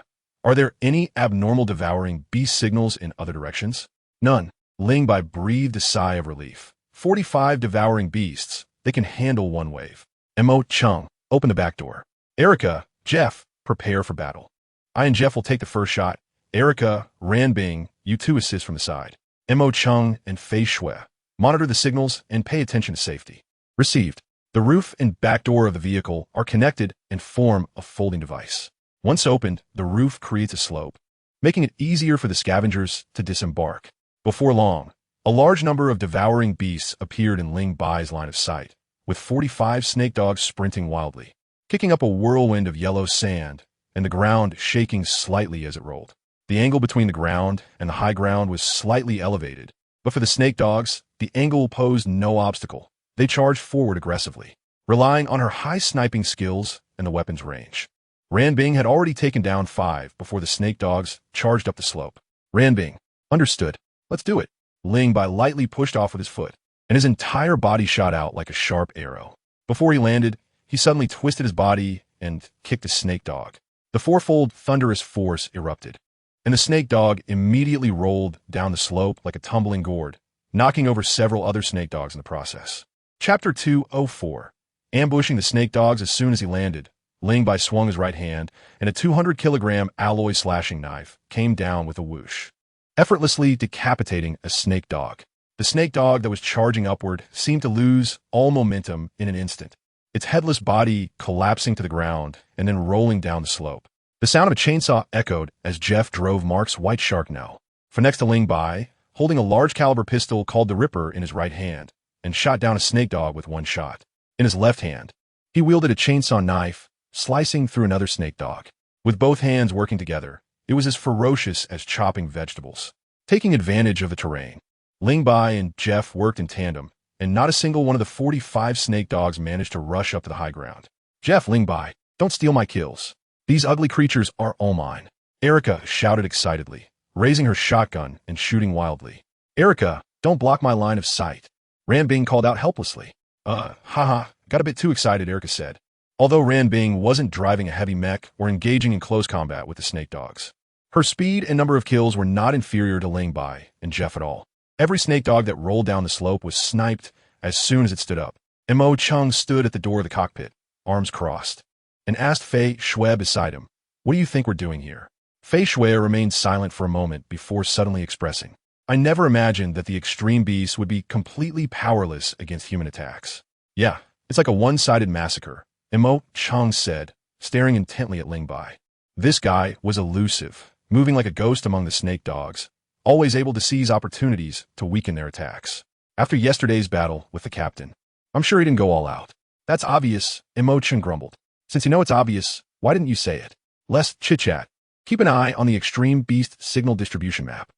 Are there any abnormal devouring beast signals in other directions? None. Ling Bai breathed a sigh of relief. 45 devouring beasts. They can handle one wave. Mo Chung, open the back door. Erica, Jeff, prepare for battle. I and Jeff will take the first shot. Erica, Ran Bing, you two assist from the side. Mo Chung and Fei Shui, monitor the signals and pay attention to safety. Received. The roof and back door of the vehicle are connected and form a folding device. Once opened, the roof creates a slope, making it easier for the scavengers to disembark. Before long, a large number of devouring beasts appeared in Ling Bai's line of sight, with 45 snake dogs sprinting wildly, kicking up a whirlwind of yellow sand, and the ground shaking slightly as it rolled. The angle between the ground and the high ground was slightly elevated, but for the snake dogs, the angle posed no obstacle. They charged forward aggressively, relying on her high sniping skills and the weapon's range. Ran Bing had already taken down 5 before the snake dogs charged up the slope. Ran Bing, understood. Let's do it. Ling Bai lightly pushed off with his foot, and his entire body shot out like a sharp arrow. Before he landed, he suddenly twisted his body and kicked a snake dog. The fourfold thunderous force erupted, and the snake dog immediately rolled down the slope like a tumbling gourd, knocking over several other snake dogs in the process. Chapter 204. Ambushing the snake dogs. As soon as he landed, Ling Bai swung his right hand, and a 200-kilogram alloy slashing knife came down with a whoosh, effortlessly decapitating a snake dog. The snake dog that was charging upward seemed to lose all momentum in an instant, its headless body collapsing to the ground and then rolling down the slope. The sound of a chainsaw echoed as Jeff drove Mark's white shark now, for next to Ling Bai, holding a large-caliber pistol called the Ripper in his right hand, and shot down a snake dog with one shot. In his left hand, he wielded a chainsaw knife, slicing through another snake dog. With both hands working together, it was as ferocious as chopping vegetables. Taking advantage of the terrain, Ling Bai and Jeff worked in tandem, and not a single one of the 45 snake dogs managed to rush up to the high ground. Jeff, Ling Bai, don't steal my kills. These ugly creatures are all mine. Erica shouted excitedly, raising her shotgun and shooting wildly. Erica, don't block my line of sight. Ran Bing called out helplessly. Got a bit too excited, Erica said. Although Ran Bing wasn't driving a heavy mech or engaging in close combat with the snake dogs. Her speed and number of kills were not inferior to Ling Bai and Jeff at all. Every snake dog that rolled down the slope was sniped as soon as it stood up. Mo Chung stood at the door of the cockpit, arms crossed, and asked Fei Shui beside him, "What do you think we're doing here?" Fei Shui remained silent for a moment before suddenly expressing, "I never imagined that the extreme beasts would be completely powerless against human attacks. Yeah, it's like a one-sided massacre," Mo Chung said, staring intently at Ling Bai. This guy was elusive, moving like a ghost among the snake dogs, always able to seize opportunities to weaken their attacks. After yesterday's battle with the captain, I'm sure he didn't go all out. That's obvious, Mo Chung grumbled. Since you know it's obvious, why didn't you say it? Less chit-chat. Keep an eye on the extreme beast signal distribution map.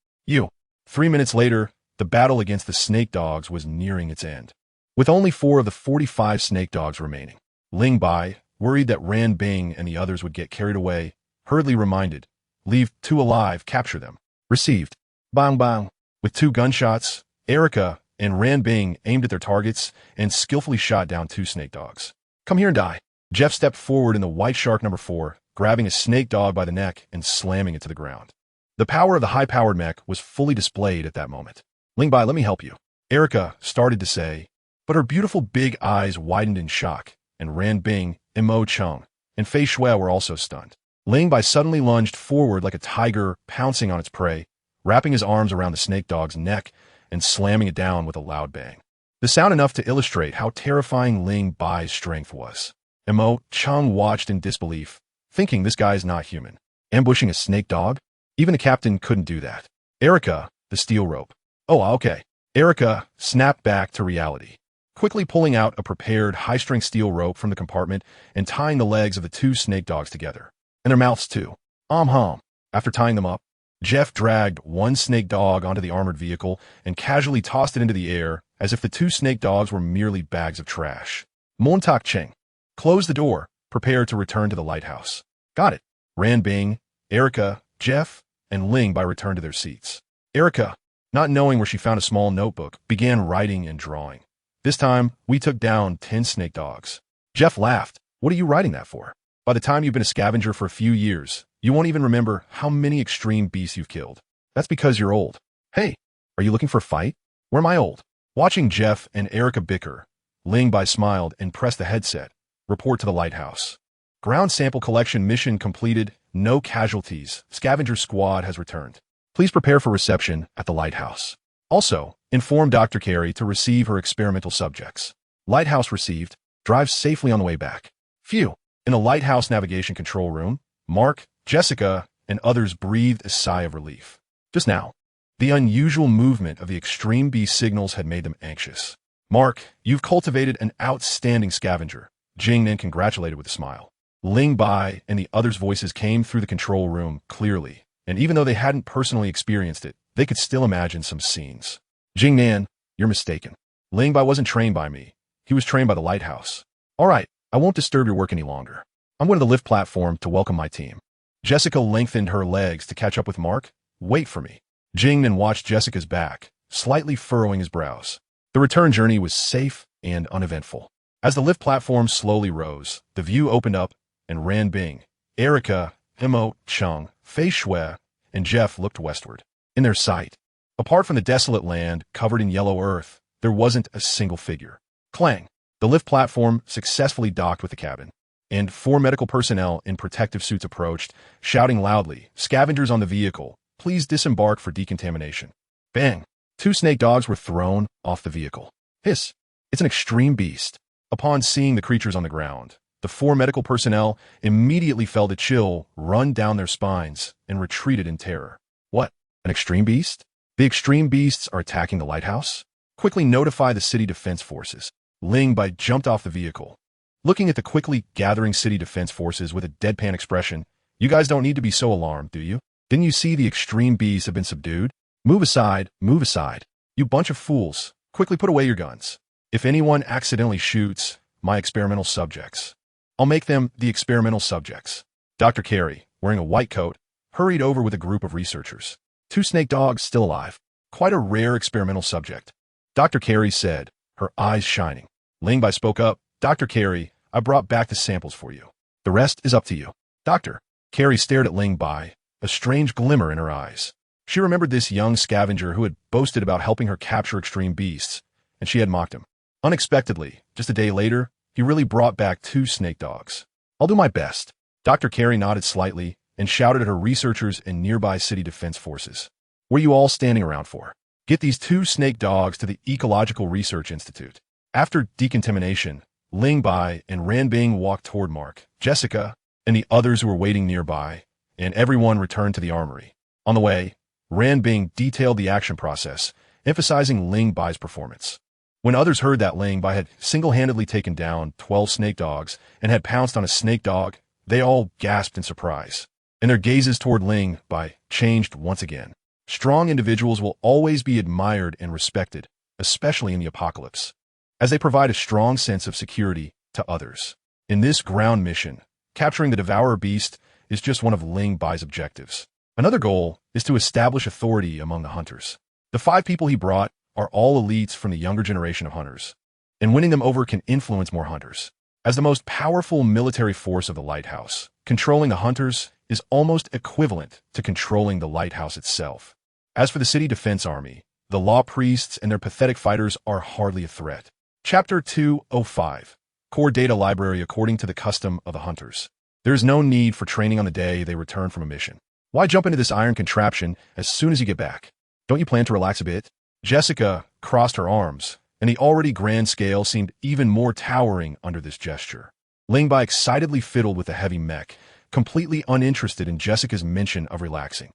3 minutes later, the battle against the snake dogs was nearing its end, with only 4 of the 45 snake dogs remaining. Ling Bai, worried that Ran Bing and the others would get carried away, hurriedly reminded, "Leave 2 alive, capture them." Received. Bang bang. With 2 gunshots, Erica and Ran Bing aimed at their targets and skillfully shot down 2 snake dogs. "Come here and die." Jeff stepped forward in the white shark number 4, grabbing a snake dog by the neck and slamming it to the ground. The power of the high-powered mech was fully displayed at that moment. "Ling Bai, let me help you," Erica started to say, but her beautiful big eyes widened in shock, and Ran Bing, Mo Chung, and Fei Shui were also stunned. Ling Bai suddenly lunged forward like a tiger pouncing on its prey, wrapping his arms around the snake dog's neck and slamming it down with a loud bang. The sound enough to illustrate how terrifying Ling Bai's strength was. Mo Chung watched in disbelief, thinking this guy is not human. Ambushing a snake dog? Even the captain couldn't do that. Erica, the steel rope. Oh, okay. Erica snapped back to reality, quickly pulling out a prepared high-strength steel rope from the compartment and tying the legs of the two snake dogs together. And their mouths too. After tying them up, Jeff dragged one snake dog onto the armored vehicle and casually tossed it into the air as if the two snake dogs were merely bags of trash. Montak Cheng. Close the door, prepared to return to the lighthouse. Got it. Ran Bing, Erica, Jeff, and Ling Bai returned to their seats. Erica, not knowing where she found a small notebook, began writing and drawing. This time, we took down 10 snake dogs. Jeff laughed. What are you writing that for? By the time you've been a scavenger for a few years, you won't even remember how many extreme beasts you've killed. That's because you're old. Hey, are you looking for a fight? Where am I old? Watching Jeff and Erica bicker, Ling Bai smiled and pressed the headset. Report to the lighthouse. Ground sample collection mission completed. No casualties. Scavenger squad has returned. Please prepare for reception at the lighthouse. Also, inform Dr. Carey to receive her experimental subjects. Lighthouse received. Drive safely on the way back. Phew. In the lighthouse navigation control room, Mark, Jessica, and others breathed a sigh of relief. Just now, the unusual movement of the extreme beast signals had made them anxious. Mark, you've cultivated an outstanding scavenger. Jingnan congratulated with a smile. Ling Bai and the others' voices came through the control room clearly, and even though they hadn't personally experienced it, they could still imagine some scenes. Jingnan, you're mistaken. Ling Bai wasn't trained by me. He was trained by the lighthouse. All right, I won't disturb your work any longer. I'm going to the lift platform to welcome my team. Jessica lengthened her legs to catch up with Mark. Wait for me. Jingnan watched Jessica's back, slightly furrowing his brows. The return journey was safe and uneventful. As the lift platform slowly rose, the view opened up, and Ran Bing, Erica, Mo Chung, Fei Shui, and Jeff looked westward. In their sight, apart from the desolate land covered in yellow earth, there wasn't a single figure. Clang! The lift platform successfully docked with the cabin, and 4 medical personnel in protective suits approached, shouting loudly, "Scavengers on the vehicle, please disembark for decontamination." Bang! 2 snake dogs were thrown off the vehicle. Hiss! It's an extreme beast. Upon seeing the creatures on the ground, the 4 medical personnel immediately felt a chill run down their spines and retreated in terror. What? An extreme beast? The extreme beasts are attacking the lighthouse? Quickly notify the city defense forces. Ling Bai jumped off the vehicle. Looking at the quickly gathering city defense forces with a deadpan expression, "You guys don't need to be so alarmed, do you? Didn't you see the extreme beasts have been subdued? Move aside, move aside. You bunch of fools, quickly put away your guns. If anyone accidentally shoots my experimental subjects, I'll make them the experimental subjects." Dr. Carey, wearing a white coat, hurried over with a group of researchers. 2 snake dogs still alive. Quite a rare experimental subject. Dr. Carey said, her eyes shining. Ling Bai spoke up. "Dr. Carey, I brought back the samples for you. The rest is up to you." Dr. Carey stared at Ling Bai, a strange glimmer in her eyes. She remembered this young scavenger who had boasted about helping her capture extreme beasts, and she had mocked him. Unexpectedly, just a day later, he really brought back 2 snake dogs. "I'll do my best." Dr. Carey nodded slightly and shouted at her researchers and nearby city defense forces. "What are you all standing around for? Get these 2 snake dogs to the Ecological Research Institute." After decontamination, Ling Bai and Ran Bing walked toward Mark, Jessica, and the others who were waiting nearby, and everyone returned to the armory. On the way, Ran Bing detailed the action process, emphasizing Ling Bai's performance. When others heard that Ling Bai had single-handedly taken down 12 snake dogs and had pounced on a snake dog, they all gasped in surprise, and their gazes toward Ling Bai changed once again. Strong individuals will always be admired and respected, especially in the apocalypse, as they provide a strong sense of security to others. In this ground mission, capturing the Devourer Beast is just one of Ling Bai's objectives. Another goal is to establish authority among the hunters. The 5 people he brought are all elites from the younger generation of hunters, and winning them over can influence more hunters. As the most powerful military force of the lighthouse, controlling the hunters is almost equivalent to controlling the lighthouse itself. As for the city defense army, the law priests and their pathetic fighters are hardly a threat. Chapter 205. Core Data Library according to the custom of the hunters. There is no need for training on the day they return from a mission. Why jump into this iron contraption as soon as you get back? Don't you plan to relax a bit? Jessica crossed her arms, and the already grand scale seemed even more towering under this gesture. Ling Bai excitedly fiddled with the heavy mech, completely uninterested in Jessica's mention of relaxing.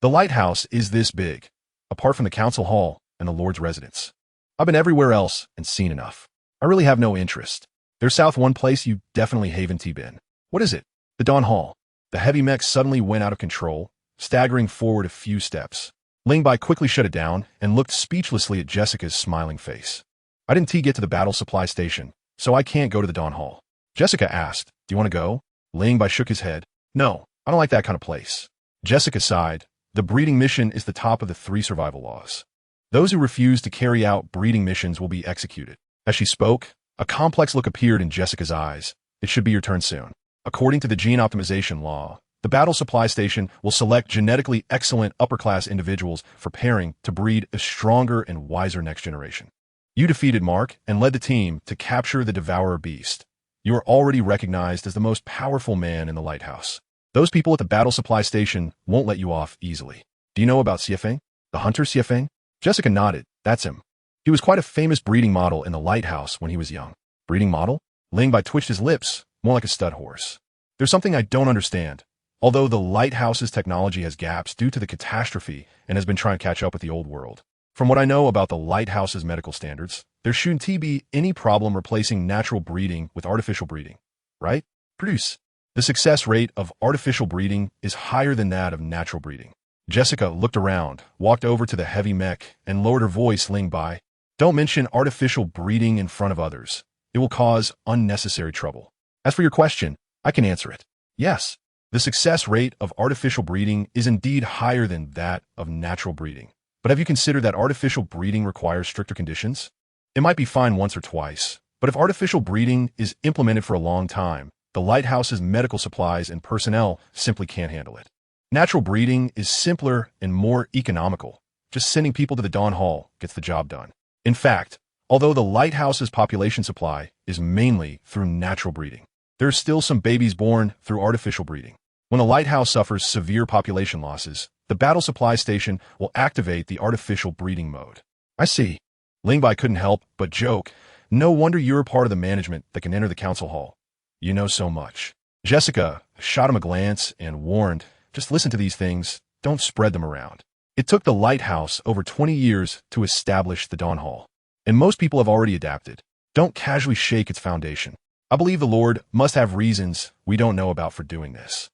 The lighthouse is this big, apart from the council hall and the Lord's residence. I've been everywhere else and seen enough. I really have no interest. There's south one place you definitely haven't been. What is it? The Dawn Hall. The heavy mech suddenly went out of control, staggering forward a few steps. Lingbai quickly shut it down and looked speechlessly at Jessica's smiling face. I didn't get to the battle supply station, so I can't go to the Dawn Hall. Jessica asked, do you want to go? Lingbai shook his head. No, I don't like that kind of place. Jessica sighed. The breeding mission is the top of the 3 survival laws. Those who refuse to carry out breeding missions will be executed. As she spoke, a complex look appeared in Jessica's eyes. It should be your turn soon. According to the gene optimization law, the battle supply station will select genetically excellent upper-class individuals for pairing to breed a stronger and wiser next generation. You defeated Mark and led the team to capture the Devourer Beast. You are already recognized as the most powerful man in the lighthouse. Those people at the battle supply station won't let you off easily. Do you know about Xiafeng? The hunter Xiafeng? Jessica nodded. That's him. He was quite a famous breeding model in the lighthouse when he was young. Breeding model? Lingbai twitched his lips, more like a stud horse. There's something I don't understand. Although the lighthouse's technology has gaps due to the catastrophe and has been trying to catch up with the old world. From what I know about the lighthouse's medical standards, there shouldn't be any problem replacing natural breeding with artificial breeding, right? Produce. The success rate of artificial breeding is higher than that of natural breeding. Jessica looked around, walked over to the heavy mech, and lowered her voice, Lingbai. Don't mention artificial breeding in front of others. It will cause unnecessary trouble. As for your question, I can answer it. Yes, the success rate of artificial breeding is indeed higher than that of natural breeding. But have you considered that artificial breeding requires stricter conditions? It might be fine once or twice, but if artificial breeding is implemented for a long time, the lighthouse's medical supplies and personnel simply can't handle it. Natural breeding is simpler and more economical. Just sending people to the Dawn Hall gets the job done. In fact, although the lighthouse's population supply is mainly through natural breeding, there are still some babies born through artificial breeding. When the lighthouse suffers severe population losses, the battle supply station will activate the artificial breeding mode. I see. Lingbai couldn't help but joke. No wonder you're a part of the management that can enter the council hall. You know so much. Jessica shot him a glance and warned, just listen to these things, don't spread them around. It took the lighthouse over 20 years to establish the Dawn Hall, and most people have already adapted. Don't casually shake its foundation. I believe the Lord must have reasons we don't know about for doing this.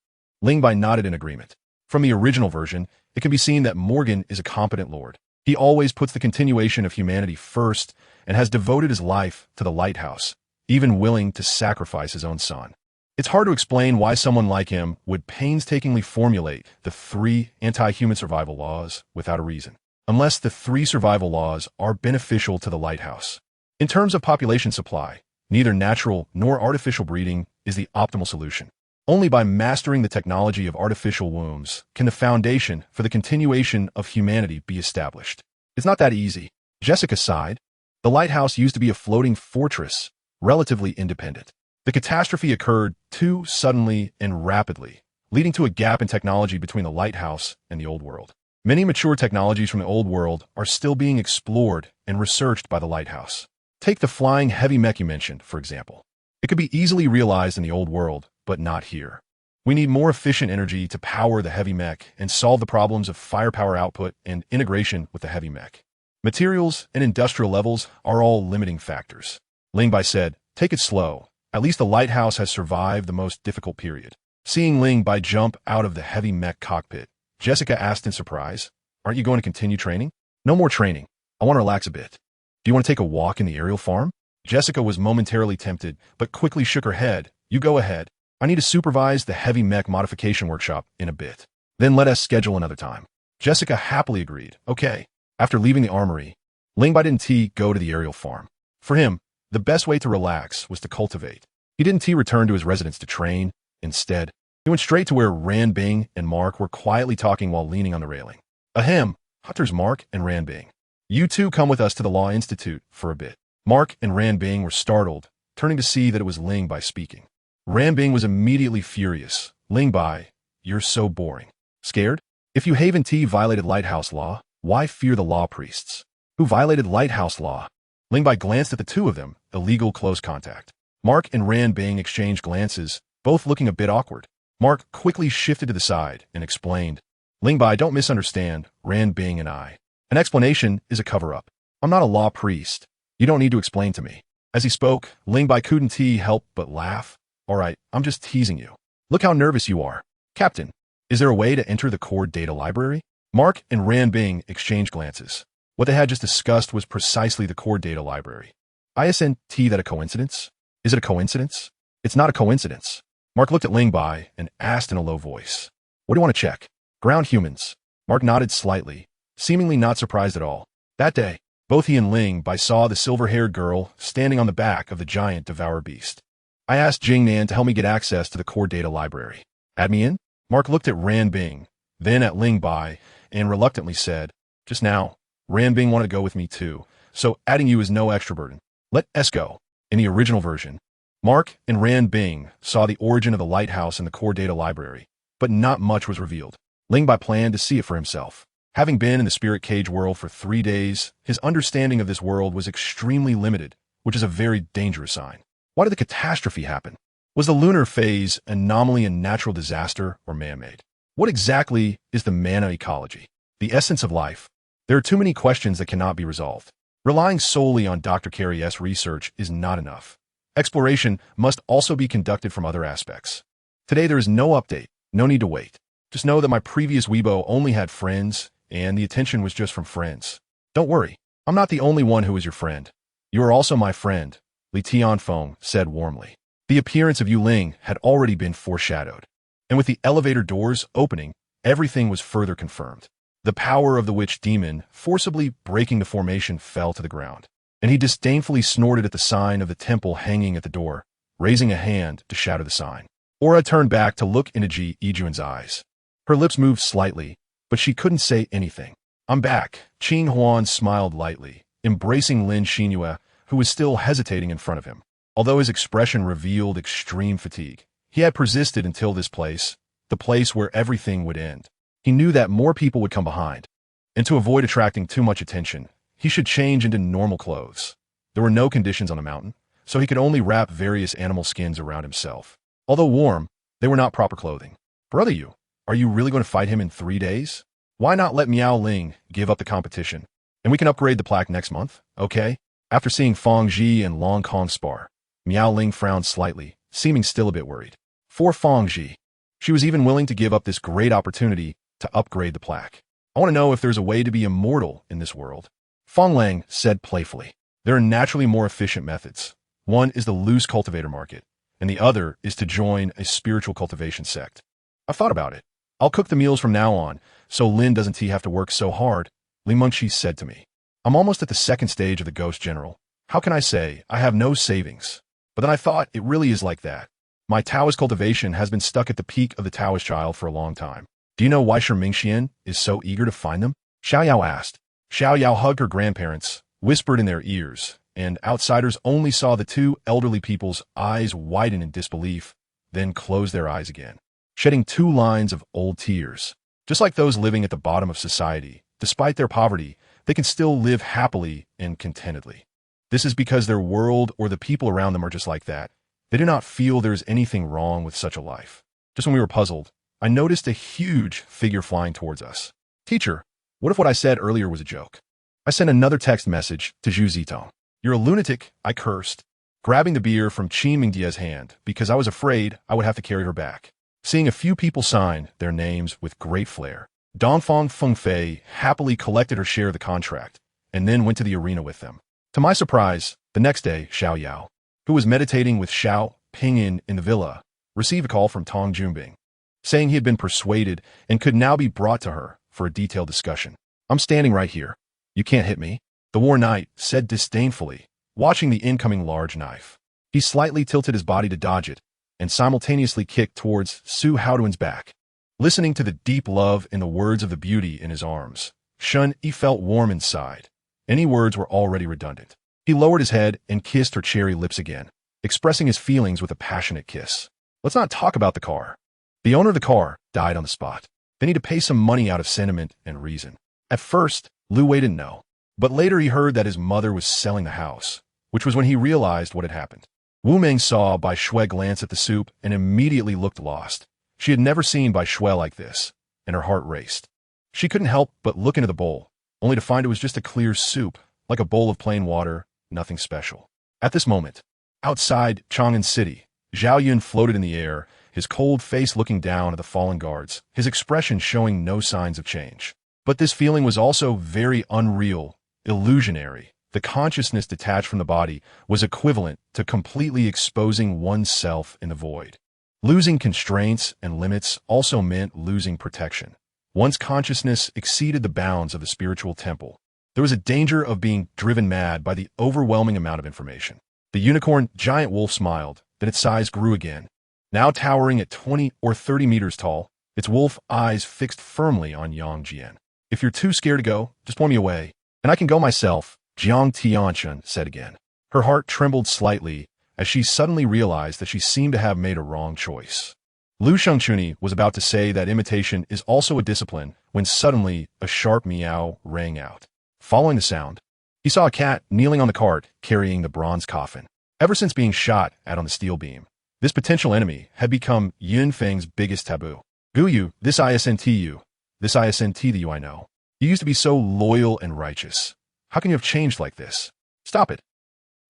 Lingbai nodded in agreement. From the original version, it can be seen that Morgan is a competent Lord. He always puts the continuation of humanity first and has devoted his life to the lighthouse, even willing to sacrifice his own son. It's hard to explain why someone like him would painstakingly formulate the 3 anti-human survival laws without a reason, unless the 3 survival laws are beneficial to the lighthouse. In terms of population supply, neither natural nor artificial breeding is the optimal solution. Only by mastering the technology of artificial wombs can the foundation for the continuation of humanity be established. It's not that easy. Jessica sighed. The lighthouse used to be a floating fortress, relatively independent. The catastrophe occurred too suddenly and rapidly, leading to a gap in technology between the lighthouse and the old world. Many mature technologies from the old world are still being explored and researched by the lighthouse. Take the flying heavy mech you mentioned, for example. It could be easily realized in the old world, but not here. We need more efficient energy to power the heavy mech and solve the problems of firepower output and integration with the heavy mech. Materials and industrial levels are all limiting factors. Lingbai said, take it slow. At least the lighthouse has survived the most difficult period. Seeing Lingbai jump out of the heavy mech cockpit, Jessica asked in surprise, aren't you going to continue training? No more training. I want to relax a bit. Do you want to take a walk in the aerial farm? Jessica was momentarily tempted, but quickly shook her head. You go ahead. I need to supervise the heavy mech modification workshop in a bit. Then let us schedule another time. Jessica happily agreed. Okay. After leaving the armory, Lingbai didn't go to the aerial farm. For him, the best way to relax was to cultivate. He didn't return to his residence to train. Instead, he went straight to where Ranbing and Mark were quietly talking while leaning on the railing. Ahem, hunters Mark and Ranbing. You two come with us to the Law Institute for a bit. Mark and Ranbing were startled, turning to see that it was Lingbai speaking. Ranbing was immediately furious. Lingbai, you're so boring. Scared? If you Haven T violated lighthouse law, why fear the law priests? Who violated lighthouse law? Lingbai glanced at the two of them, illegal close contact. Mark and Ranbing exchanged glances, both looking a bit awkward. Mark quickly shifted to the side and explained, Ling Bai, don't misunderstand, Ran Bing and I. An explanation is a cover-up. I'm not a law priest. You don't need to explain to me. As he spoke, Ling Bai couldn't help but laugh. All right, I'm just teasing you. Look how nervous you are. Captain, is there a way to enter the core data library? Mark and Ran Bing exchanged glances. What they had just discussed was precisely the core data library. Isn't that a coincidence? Is it a coincidence? It's not a coincidence. Mark looked at Ling Bai and asked in a low voice, What do you want to check? Ground humans. Mark nodded slightly, seemingly not surprised at all. That day, both he and Ling Bai saw the silver-haired girl standing on the back of the giant Devourer beast. I asked Jing Nan to help me get access to the core data library. Add me in? Mark looked at Ran Bing, then at Ling Bai, and reluctantly said, Just now, Ran Bing wanted to go with me too, so adding you is no extra burden. Let us go. In the original version, Mark and Ran Bing saw the origin of the lighthouse in the core data library, but not much was revealed. Ling Bai planned to see it for himself. Having been in the spirit cage world for 3 days, his understanding of this world was extremely limited, which is a very dangerous sign. Why did the catastrophe happen? Was the lunar phase anomaly a natural disaster or man-made? What exactly is the mana ecology? The essence of life? There are too many questions that cannot be resolved. Relying solely on Dr. Carey's research is not enough. Exploration must also be conducted from other aspects. Today there is no update, no need to wait. Just know that my previous Weibo only had friends, and the attention was just from friends. Don't worry, I'm not the only one who is your friend. You are also my friend, Li Tianfeng said warmly. The appearance of Yu Ling had already been foreshadowed, and with the elevator doors opening, everything was further confirmed. The power of the witch demon forcibly breaking the formation fell to the ground, and he disdainfully snorted at the sign of the temple hanging at the door, raising a hand to shatter the sign. Aura turned back to look into Ji Yijuan's eyes. Her lips moved slightly, but she couldn't say anything. I'm back. Qin Huan smiled lightly, embracing Lin Xinyue, who was still hesitating in front of him. Although his expression revealed extreme fatigue, he had persisted until this place, the place where everything would end. He knew that more people would come behind, and to avoid attracting too much attention, he should change into normal clothes. There were no conditions on the mountain, so he could only wrap various animal skins around himself. Although warm, they were not proper clothing. Brother Yu, are you really going to fight him in 3 days? Why not let Miao Ling give up the competition, and we can upgrade the plaque next month, okay? After seeing Fang Ji and Long Kong spar, Miao Ling frowned slightly, seeming still a bit worried. For Fang Ji, she was even willing to give up this great opportunity to upgrade the plaque. I want to know if there's a way to be immortal in this world. Fang Lang said playfully. There are naturally more efficient methods. One is the loose cultivator market, and the other is to join a spiritual cultivation sect. I've thought about it. I'll cook the meals from now on, so Lin doesn't have to work so hard, Li Mengqi said to me. I'm almost at the second stage of the Ghost General. How can I say I have no savings? But then I thought it really is like that. My Taoist cultivation has been stuck at the peak of the Taoist child for a long time. Do you know why Shi Mingxian is so eager to find them? Xiao Yao asked. Xiao Yao hugged her grandparents, whispered in their ears, and outsiders only saw the 2 elderly people's eyes widen in disbelief, then close their eyes again, shedding 2 lines of old tears. Just like those living at the bottom of society, despite their poverty, they can still live happily and contentedly. This is because their world or the people around them are just like that. They do not feel there's anything wrong with such a life. Just when we were puzzled, I noticed a huge figure flying towards us. Teacher, what if what I said earlier was a joke? I sent another text message to Zhu Zitong. You're a lunatic, I cursed, grabbing the beer from Qin Mingdia's hand because I was afraid I would have to carry her back. Seeing a few people sign their names with great flair, Dongfang Fengfei happily collected her share of the contract and then went to the arena with them. To my surprise, the next day, Xiao Yao, who was meditating with Xiao Pingyin in the villa, received a call from Tong Junbing, saying he had been persuaded and could now be brought to her for a detailed discussion. I'm standing right here. You can't hit me, the war knight said disdainfully, watching the incoming large knife. He slightly tilted his body to dodge it and simultaneously kicked towards Su Haoduan's back. Listening to the deep love in the words of the beauty in his arms, Shun Yi felt warm inside. Any words were already redundant. He lowered his head and kissed her cherry lips again, expressing his feelings with a passionate kiss. Let's not talk about the car. The owner of the car died on the spot. They need to pay some money out of sentiment and reason. At first, Lu Wei didn't know, but later he heard that his mother was selling the house, which was when he realized what had happened. Wu Meng saw Bai Shui glance at the soup and immediately looked lost. She had never seen Bai Shui like this, and her heart raced. She couldn't help but look into the bowl, only to find it was just a clear soup, like a bowl of plain water, nothing special. At this moment, outside Chang'an City, Zhao Yun floated in the air, his cold face looking down at the fallen guards, his expression showing no signs of change. But this feeling was also very unreal, illusionary. The consciousness detached from the body was equivalent to completely exposing oneself in the void. Losing constraints and limits also meant losing protection. Once consciousness exceeded the bounds of the spiritual temple, there was a danger of being driven mad by the overwhelming amount of information. The unicorn giant wolf smiled, then its size grew again. Now towering at 20 or 30 meters tall, its wolf eyes fixed firmly on Yang Jian. If you're too scared to go, just point me away, and I can go myself, Jiang Tianchun said again. Her heart trembled slightly as she suddenly realized that she seemed to have made a wrong choice. Lu Shengchuni was about to say that imitation is also a discipline when suddenly a sharp meow rang out. Following the sound, he saw a cat kneeling on the cart carrying the bronze coffin. Ever since being shot at on the steel beam, this potential enemy had become Yun Feng's biggest taboo. Guyu, this isn't you. This isn't you I know. You used to be so loyal and righteous. How can you have changed like this? Stop it.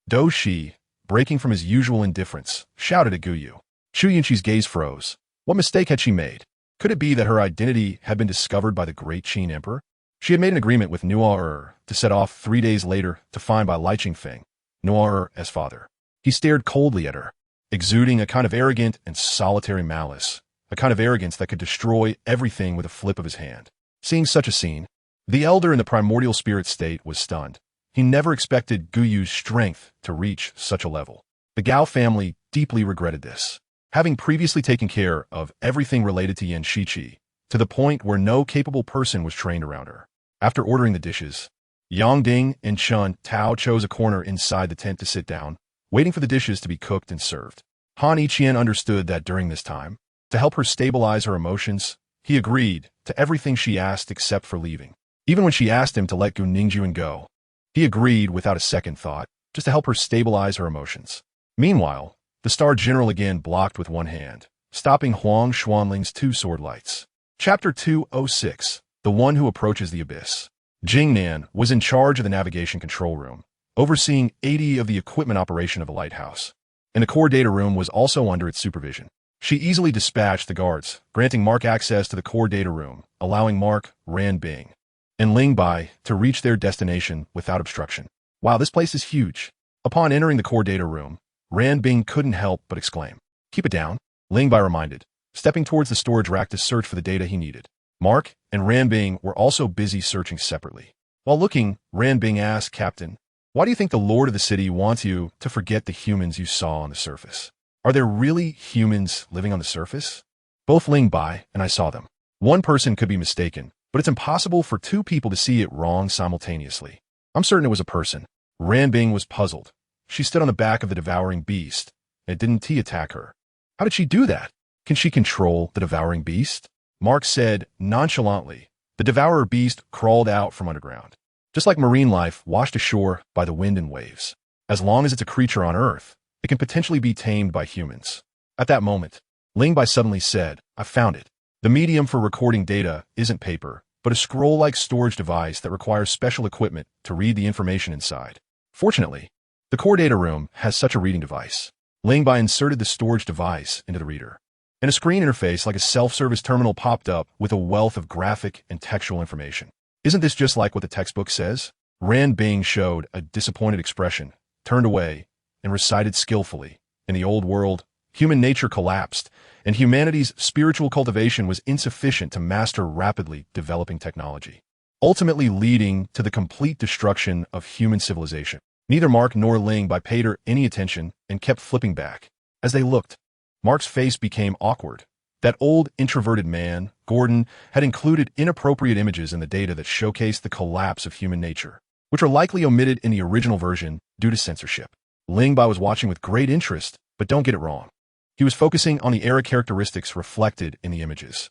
Dou Shi, breaking from his usual indifference, shouted at Guyu. Chu Yunqi's gaze froze. What mistake had she made? Could it be that her identity had been discovered by the great Qin Emperor? She had made an agreement with Nuo to set off 3 days later to find by Lai Qingfeng, Nuo as father. He stared coldly at her, exuding a kind of arrogant and solitary malice, a kind of arrogance that could destroy everything with a flip of his hand. Seeing such a scene, the elder in the primordial spirit state was stunned. He never expected Guyu's strength to reach such a level. The Gao family deeply regretted this, having previously taken care of everything related to Yan Shiqi, to the point where no capable person was trained around her. After ordering the dishes, Yang Ding and Chun Tao chose a corner inside the tent to sit down, waiting for the dishes to be cooked and served. Han Yiqian understood that during this time, to help her stabilize her emotions, he agreed to everything she asked except for leaving. Even when she asked him to let Gu Ningjuan go, he agreed without a second thought, just to help her stabilize her emotions. Meanwhile, the Star General again blocked with one hand, stopping Huang Xuanling's 2 sword lights. Chapter 206, The One Who Approaches the Abyss. Jingnan was in charge of the navigation control room, overseeing 80 of the equipment operation of the lighthouse, and the core data room was also under its supervision. She easily dispatched the guards, granting Mark access to the core data room, allowing Mark, Ran Bing, and Ling Bai to reach their destination without obstruction. Wow, this place is huge. Upon entering the core data room, Ran Bing couldn't help but exclaim. Keep it down, Ling Bai reminded, stepping towards the storage rack to search for the data he needed. Mark and Ran Bing were also busy searching separately. While looking, Ran Bing asked, Captain, why do you think the Lord of the city wants you to forget the humans you saw on the surface? Are there really humans living on the surface? Both Ling Bai and I saw them. One person could be mistaken, but it's impossible for 2 people to see it wrong simultaneously. I'm certain it was a person. Ran Bing was puzzled. She stood on the back of the devouring beast, and didn't T attack her. How did she do that? Can she control the devouring beast? Mark said nonchalantly. The devourer beast crawled out from underground, just like marine life washed ashore by the wind and waves. As long as it's a creature on Earth, it can potentially be tamed by humans. At that moment, Ling Bai suddenly said, I found it. The medium for recording data isn't paper, but a scroll-like storage device that requires special equipment to read the information inside. Fortunately, the core data room has such a reading device. Ling Bai inserted the storage device into the reader, and a screen interface like a self-service terminal popped up with a wealth of graphic and textual information. Isn't this just like what the textbook says? Ran Bing showed a disappointed expression, turned away, and recited skillfully. In the old world, human nature collapsed, and humanity's spiritual cultivation was insufficient to master rapidly developing technology, ultimately leading to the complete destruction of human civilization. Neither Mark nor Ling Bai paid her any attention and kept flipping back. As they looked, Mark's face became awkward. That old introverted man, Gordon, had included inappropriate images in the data that showcased the collapse of human nature, which are likely omitted in the original version due to censorship. Ling Bai was watching with great interest, but don't get it wrong. He was focusing on the era characteristics reflected in the images.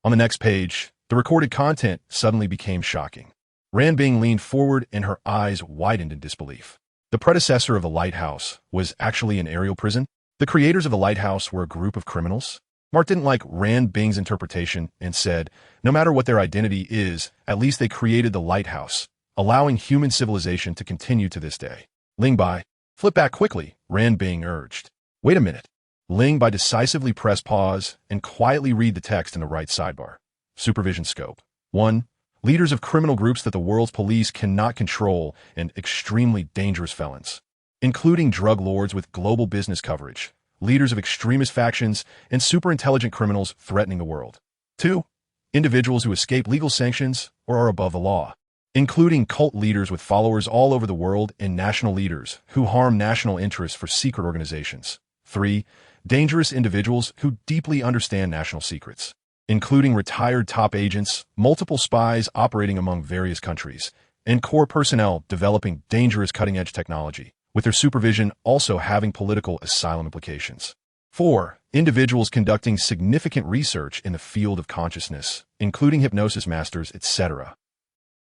On the next page, the recorded content suddenly became shocking. Ran Bing leaned forward and her eyes widened in disbelief. The predecessor of the lighthouse was actually an aerial prison? The creators of the lighthouse were a group of criminals? Mark didn't like Rand Bing's interpretation and said, no matter what their identity is, at least they created the lighthouse, allowing human civilization to continue to this day. Ling Bai, flip back quickly, Rand Bing urged. Wait a minute. Ling Bai decisively press pause and quietly read the text in the right sidebar. Supervision scope. 1. Leaders of criminal groups that the world's police cannot control and extremely dangerous felons, including drug lords with global business coverage, leaders of extremist factions, and super-intelligent criminals threatening the world. 2. Individuals who escape legal sanctions or are above the law, including cult leaders with followers all over the world and national leaders who harm national interests for secret organizations. 3. Dangerous individuals who deeply understand national secrets, including retired top agents, multiple spies operating among various countries, and core personnel developing dangerous cutting-edge technology, with their supervision also having political asylum implications. 4. Individuals conducting significant research in the field of consciousness, including hypnosis masters, etc.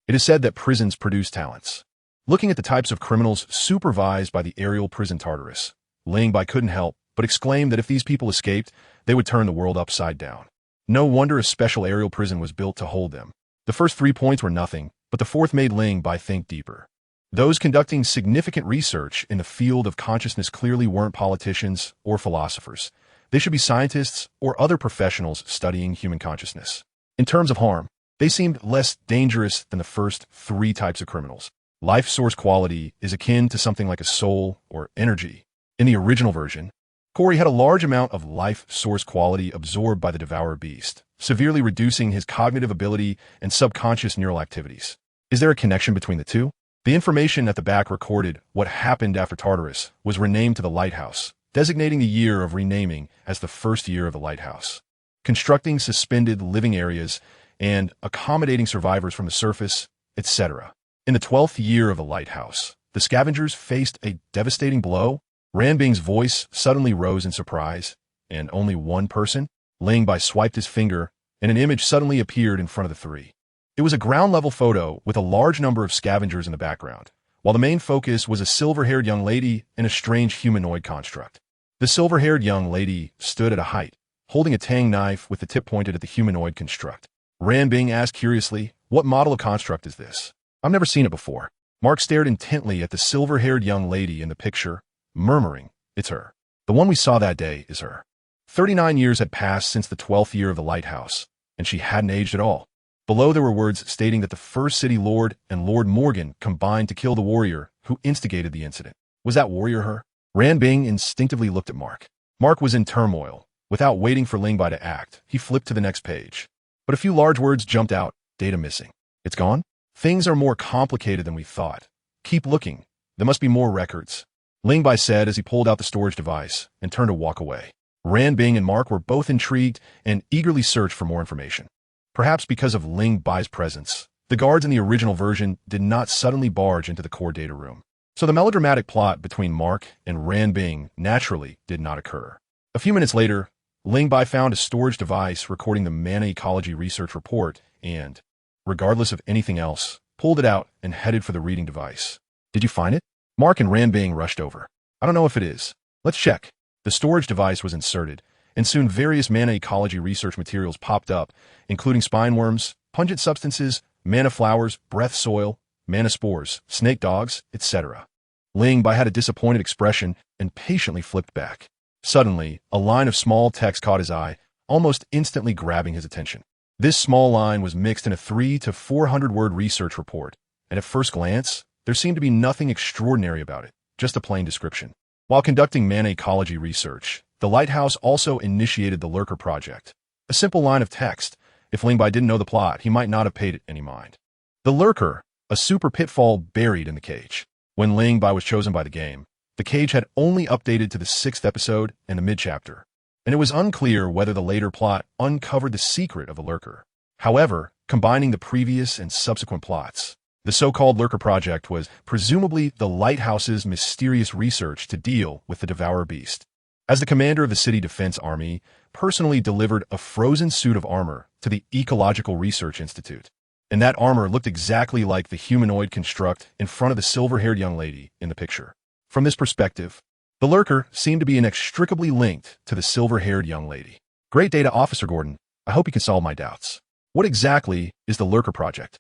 It is said that prisons produce talents. Looking at the types of criminals supervised by the aerial prison Tartarus, Ling Bai couldn't help but exclaim that if these people escaped, they would turn the world upside down. No wonder a special aerial prison was built to hold them. The first 3 points were nothing, but the fourth made Ling Bai think deeper. Those conducting significant research in the field of consciousness clearly weren't politicians or philosophers. They should be scientists or other professionals studying human consciousness. In terms of harm, they seemed less dangerous than the first 3 types of criminals. Life source quality is akin to something like a soul or energy. In the original version, Corey had a large amount of life source quality absorbed by the devourer beast, severely reducing his cognitive ability and subconscious neural activities. Is there a connection between the two? The information at the back recorded what happened after Tartarus was renamed to the lighthouse, designating the year of renaming as the first year of the lighthouse, constructing suspended living areas and accommodating survivors from the surface, etc. In the 12th year of the lighthouse, the scavengers faced a devastating blow. Rand Bing's voice suddenly rose in surprise, and only one person? Ling Bai swiped his finger, and an image suddenly appeared in front of the 3. It was a ground-level photo with a large number of scavengers in the background, while the main focus was a silver-haired young lady in a strange humanoid construct. The silver-haired young lady stood at a height, holding a tang knife with the tip pointed at the humanoid construct. Rand Bing asked curiously, what model of construct is this? I've never seen it before. Mark stared intently at the silver-haired young lady in the picture, murmuring, it's her. The one we saw that day is her. 39 years had passed since the 12th year of the lighthouse, and she hadn't aged at all. Below there were words stating that the First City Lord and Lord Morgan combined to kill the warrior who instigated the incident. Was that warrior her? Rand Bing instinctively looked at Mark. Mark was in turmoil. Without waiting for Ling Bai to act, he flipped to the next page. But a few large words jumped out. Data missing. It's gone? Things are more complicated than we thought. Keep looking. There must be more records. Ling Bai said as he pulled out the storage device and turned to walk away. Rand Bing and Mark were both intrigued and eagerly searched for more information. Perhaps because of Ling Bai's presence, the guards in the original version did not suddenly barge into the core data room. So the melodramatic plot between Mark and Rand Bing naturally did not occur. A few minutes later, Ling Bai found a storage device recording the mana ecology research report and, regardless of anything else, pulled it out and headed for the reading device. Did you find it? Mark and Rand Bing rushed over. I don't know if it is. Let's check. The storage device was inserted, and soon various mana ecology research materials popped up, including spine worms, pungent substances, mana flowers, breath soil, mana spores, snake dogs, etc. Ling Bai had a disappointed expression and patiently flipped back. Suddenly, a line of small text caught his eye, almost instantly grabbing his attention. This small line was mixed in a 300 to 400 word research report, and at first glance, there seemed to be nothing extraordinary about it, just a plain description. While conducting mana ecology research, the Lighthouse also initiated the Lurker Project. A simple line of text. If Ling Bai didn't know the plot, he might not have paid it any mind. The Lurker, a super pitfall buried in the cage. When Ling Bai was chosen by the game, the cage had only updated to the 6th episode and the mid-chapter, and it was unclear whether the later plot uncovered the secret of the Lurker. However, combining the previous and subsequent plots, the so-called Lurker Project was presumably the Lighthouse's mysterious research to deal with the Devourer Beast. As the commander of the City Defense Army, personally delivered a frozen suit of armor to the Ecological Research Institute. And that armor looked exactly like the humanoid construct in front of the silver-haired young lady in the picture. From this perspective, the Lurker seemed to be inextricably linked to the silver-haired young lady. Great data, Officer Gordon. I hope you can solve my doubts. What exactly is the Lurker Project?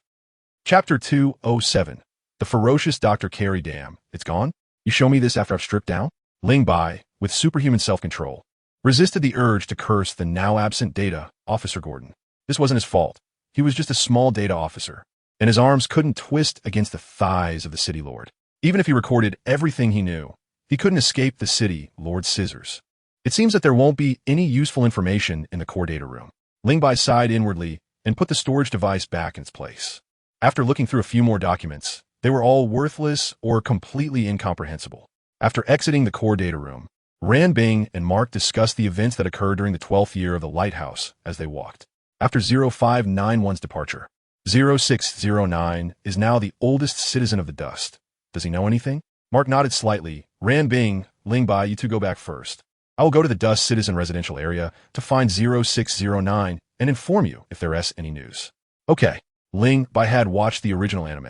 Chapter 207. The Ferocious Dr. Carey Dam. It's gone? You show me this after I've stripped down? Ling Bai, with superhuman self-control, resisted the urge to curse the now-absent data, Officer Gordon. This wasn't his fault. He was just a small data officer, and his arms couldn't twist against the thighs of the city lord. Even if he recorded everything he knew, he couldn't escape the city lord's scissors. It seems that there won't be any useful information in the core data room. Ling Bai sighed inwardly and put the storage device back in its place. After looking through a few more documents, they were all worthless or completely incomprehensible. After exiting the core data room, Ran Bing and Mark discussed the events that occurred during the 12th year of the lighthouse as they walked. After 0591's departure, 0609 is now the oldest citizen of the dust. Does he know anything? Mark nodded slightly. Ran Bing, Ling Bai, you two go back first. I will go to the Dust Citizen residential area to find 0609 and inform you if there is any news. Okay. Ling Bai had watched the original anime,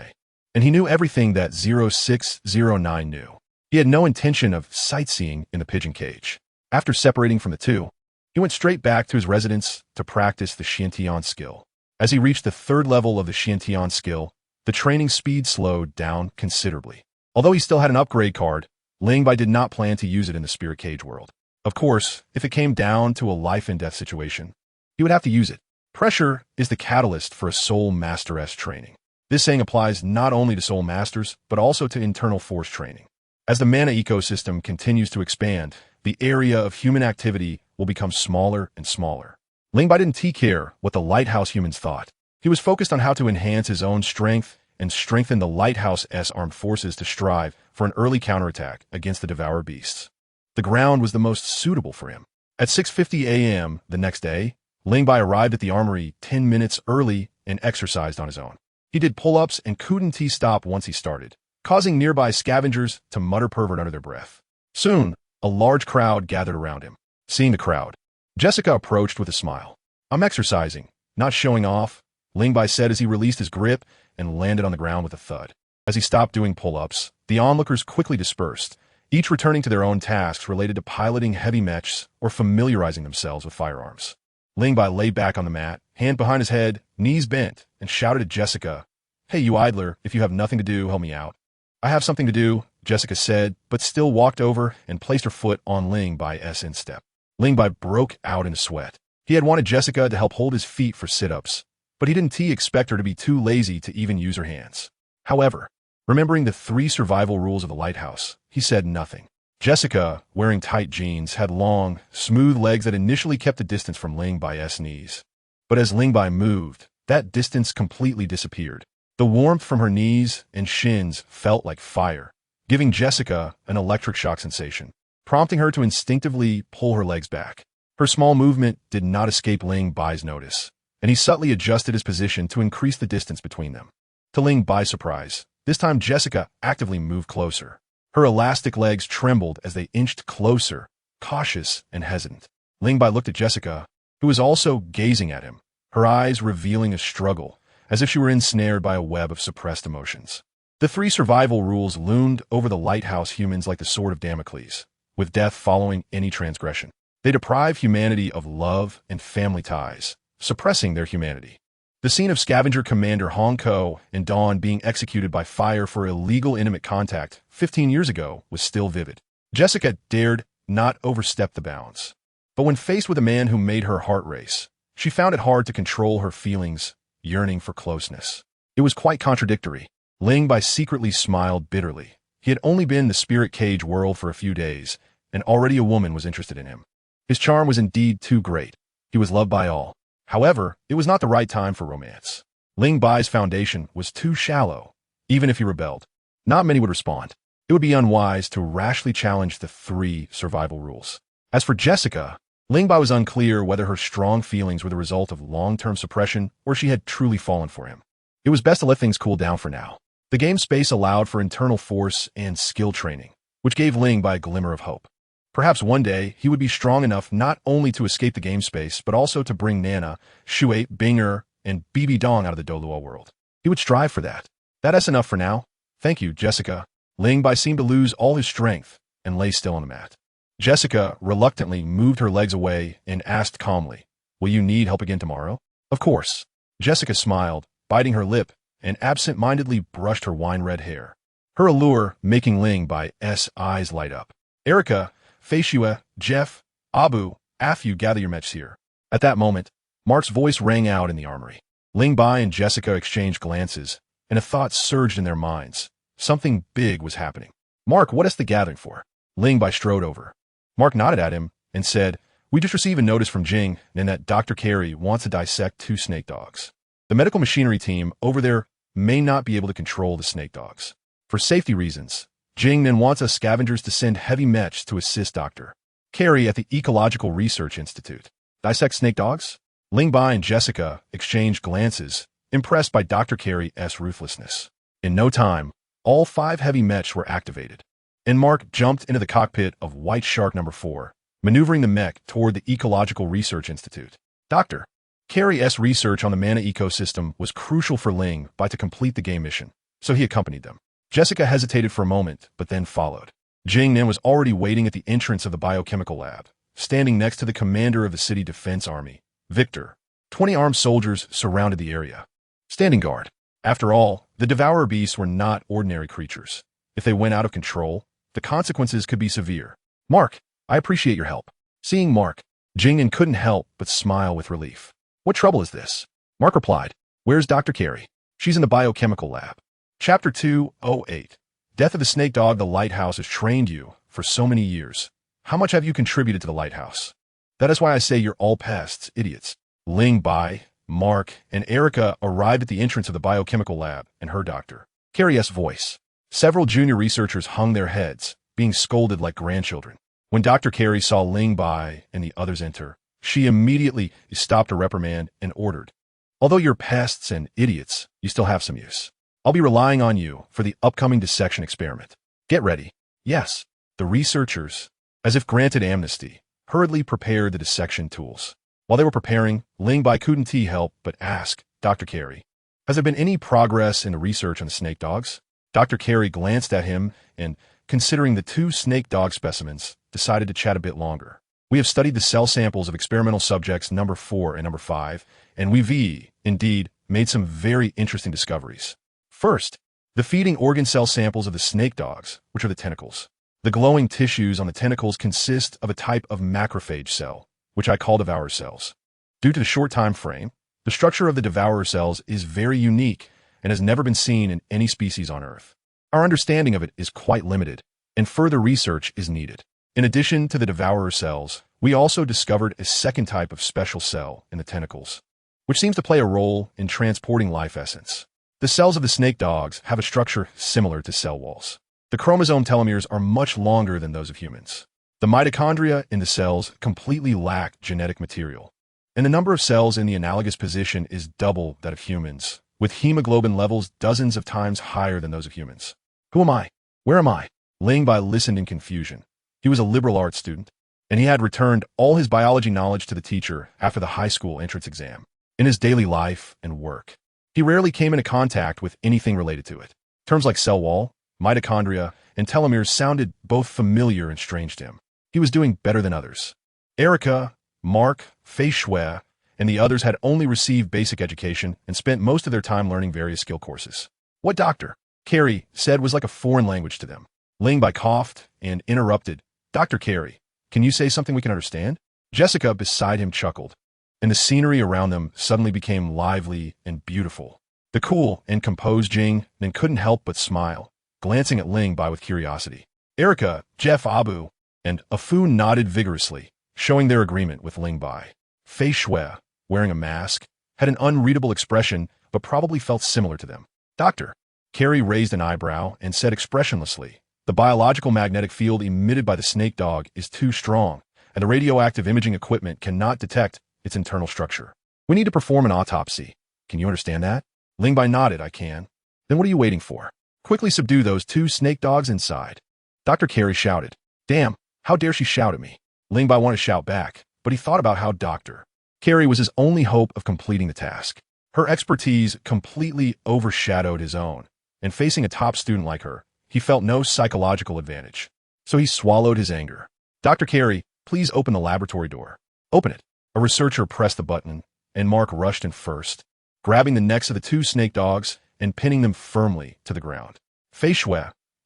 and he knew everything that 0609 knew. He had no intention of sightseeing in the pigeon cage. After separating from the two, he went straight back to his residence to practice the Xiantian skill. As he reached the third level of the Xiantian skill, the training speed slowed down considerably. Although he still had an upgrade card, Ling Bai did not plan to use it in the spirit cage world. Of course, if it came down to a life-and-death situation, he would have to use it. Pressure is the catalyst for a Soul Master-esque training. This saying applies not only to Soul Masters, but also to internal force training. As the mana ecosystem continues to expand, the area of human activity will become smaller and smaller. Ling Bai didn't care what the Lighthouse humans thought. He was focused on how to enhance his own strength and strengthen the Lighthouse's armed forces to strive for an early counterattack against the Devourer beasts. The ground was the most suitable for him. At 6:50 a.m. the next day, Ling Bai arrived at the armory 10 minutes early and exercised on his own. He did pull-ups and couldn't stop once he started, causing nearby scavengers to mutter pervert under their breath. Soon, a large crowd gathered around him. Seeing the crowd, Jessica approached with a smile. I'm exercising, not showing off, Ling Bai said as he released his grip and landed on the ground with a thud. As he stopped doing pull-ups, the onlookers quickly dispersed, each returning to their own tasks related to piloting heavy mechs or familiarizing themselves with firearms. Ling Bai lay back on the mat, hand behind his head, knees bent, and shouted at Jessica, Hey, you idler, if you have nothing to do, help me out. I have something to do, Jessica said, but still walked over and placed her foot on Ling Bai's instep. Ling Bai broke out in a sweat. He had wanted Jessica to help hold his feet for sit-ups, but he didn't expect her to be too lazy to even use her hands. However, remembering the 3 survival rules of the lighthouse, he said nothing. Jessica, wearing tight jeans, had long, smooth legs that initially kept the distance from Ling Bai's knees. But as Ling Bai moved, that distance completely disappeared. The warmth from her knees and shins felt like fire, giving Jessica an electric shock sensation, prompting her to instinctively pull her legs back. Her small movement did not escape Ling Bai's notice, and he subtly adjusted his position to increase the distance between them. To Ling Bai's surprise, this time Jessica actively moved closer. Her elastic legs trembled as they inched closer, cautious and hesitant. Ling Bai looked at Jessica, who was also gazing at him, her eyes revealing a struggle, as if she were ensnared by a web of suppressed emotions. The 3 survival rules loomed over the lighthouse humans like the sword of Damocles, with death following any transgression. They deprive humanity of love and family ties, suppressing their humanity. The scene of Scavenger Commander Hong Ko and Dawn being executed by fire for illegal intimate contact 15 years ago was still vivid. Jessica dared not overstep the bounds. But when faced with a man who made her heart race, she found it hard to control her feelings, yearning for closeness. It was quite contradictory. Ling Bai secretly smiled bitterly. He had only been in the spirit cage world for a few days, and already a woman was interested in him. His charm was indeed too great. He was loved by all. However, it was not the right time for romance. Ling Bai's foundation was too shallow. Even if he rebelled, not many would respond. It would be unwise to rashly challenge the 3 survival rules. As for Jessica, Ling Bai was unclear whether her strong feelings were the result of long-term suppression or she had truly fallen for him. It was best to let things cool down for now. The game space allowed for internal force and skill training, which gave Ling Bai a glimmer of hope. Perhaps one day he would be strong enough not only to escape the game space, but also to bring Nana, Shui, Binger, and BB Dong out of the Dolua world. He would strive for that. That's enough for now. Thank you, Jessica. Ling Bai seemed to lose all his strength and lay still on the mat. Jessica reluctantly moved her legs away and asked calmly, "Will you need help again tomorrow?" "Of course." Jessica smiled, biting her lip, and absent-mindedly brushed her wine-red hair. Her allure making Ling Bai's eyes light up. "Erica, Feishue, Jeff, Abu, Afu, gather your mechs here." At that moment, Mark's voice rang out in the armory. Ling Bai and Jessica exchanged glances, and a thought surged in their minds. Something big was happening. "Mark, what is the gathering for?" Ling Bai strode over. Mark nodded at him and said, "We just received a notice from Jing and that Dr. Carey wants to dissect 2 snake dogs. The medical machinery team over there may not be able to control the snake dogs. For safety reasons, Jing then wants us scavengers to send heavy mechs to assist Dr. Carey at the Ecological Research Institute. Dissect snake dogs?" Ling Bai and Jessica exchanged glances, impressed by Dr. Carey's ruthlessness. In no time, all 5 heavy mechs were activated, and Mark jumped into the cockpit of White Shark No. 4, maneuvering the mech toward the Ecological Research Institute. Dr. Carey's research on the mana ecosystem was crucial for Ling Bai to complete the game mission, so he accompanied them. Jessica hesitated for a moment, but then followed. Jing Nin was already waiting at the entrance of the biochemical lab, standing next to the commander of the City Defense Army, Victor. 20 armed soldiers surrounded the area, standing guard. After all, the Devourer beasts were not ordinary creatures. If they went out of control, the consequences could be severe. "Mark, I appreciate your help." Seeing Mark, Jingnan couldn't help but smile with relief. "What trouble is this?" Mark replied, "Where's Dr. Carey?" "She's in the biochemical lab." Chapter 208. Death of the Snake Dog. The lighthouse has trained you for so many years. How much have you contributed to the lighthouse? That is why I say you're all pests, idiots. Ling Bai, Mark, and Erica arrived at the entrance of the biochemical lab and heard Dr. Carey's voice. Several junior researchers hung their heads, being scolded like grandchildren. When Dr. Carey saw Ling Bai and the others enter, she immediately stopped a reprimand and ordered, "Although you're pests and idiots, you still have some use. I'll be relying on you for the upcoming dissection experiment. Get ready." Yes, the researchers, as if granted amnesty, hurriedly prepared the dissection tools. While they were preparing, Ling Bai couldn't help but ask, "Dr. Carey, has there been any progress in the research on the snake dogs?" Dr. Carey glanced at him and, considering the 2 snake dog specimens, decided to chat a bit longer. "We have studied the cell samples of experimental subjects number 4 and number 5, and we've indeed made some very interesting discoveries. First, the feeding organ cell samples of the snake dogs, which are the tentacles. The glowing tissues on the tentacles consist of a type of macrophage cell, which I call devourer cells. Due to the short time frame, the structure of the devourer cells is very unique and has never been seen in any species on Earth. Our understanding of it is quite limited, and further research is needed. In addition to the devourer cells, we also discovered a second type of special cell in the tentacles, which seems to play a role in transporting life essence. The cells of the snake dogs have a structure similar to cell walls. The chromosome telomeres are much longer than those of humans. The mitochondria in the cells completely lack genetic material, and the number of cells in the analogous position is double that of humans, with hemoglobin levels dozens of times higher than those of humans. Who am I? Where am I? Ling Bai listened in confusion. He was a liberal arts student, and he had returned all his biology knowledge to the teacher after the high school entrance exam. In his daily life and work, he rarely came into contact with anything related to it. Terms like cell wall, mitochondria, and telomeres sounded both familiar and strange to him. He was doing better than others. Erica, Mark, Feishue, and the others had only received basic education and spent most of their time learning various skill courses. What Dr. Carey said was like a foreign language to them. Ling Bai coughed and interrupted, "Dr. Carey, can you say something we can understand?" Jessica beside him chuckled, and the scenery around them suddenly became lively and beautiful. The cool and composed Jing then couldn't help but smile, glancing at Ling Bai with curiosity. Erica, Jeff, Abu, and Afu nodded vigorously, showing their agreement with Ling Bai. Feishue, wearing a mask, had an unreadable expression but probably felt similar to them. Dr. Carey raised an eyebrow and said expressionlessly, "The biological magnetic field emitted by the snake dog is too strong, and the radioactive imaging equipment cannot detect its internal structure. We need to perform an autopsy. Can you understand that?" Ling Bai nodded, "I can." "Then what are you waiting for? Quickly subdue those 2 snake dogs inside." Dr. Carey shouted. "Damn, how dare she shout at me?" Ling Bai wanted to shout back, but he thought about how Dr. Carey was his only hope of completing the task. Her expertise completely overshadowed his own, and facing a top student like her, he felt no psychological advantage. So he swallowed his anger. Dr. Carey, please open the laboratory door. Open it. A researcher pressed the button, and Mark rushed in first, grabbing the necks of the two snake dogs and pinning them firmly to the ground. Fei Shui,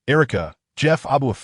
Erica, Jeff Abu,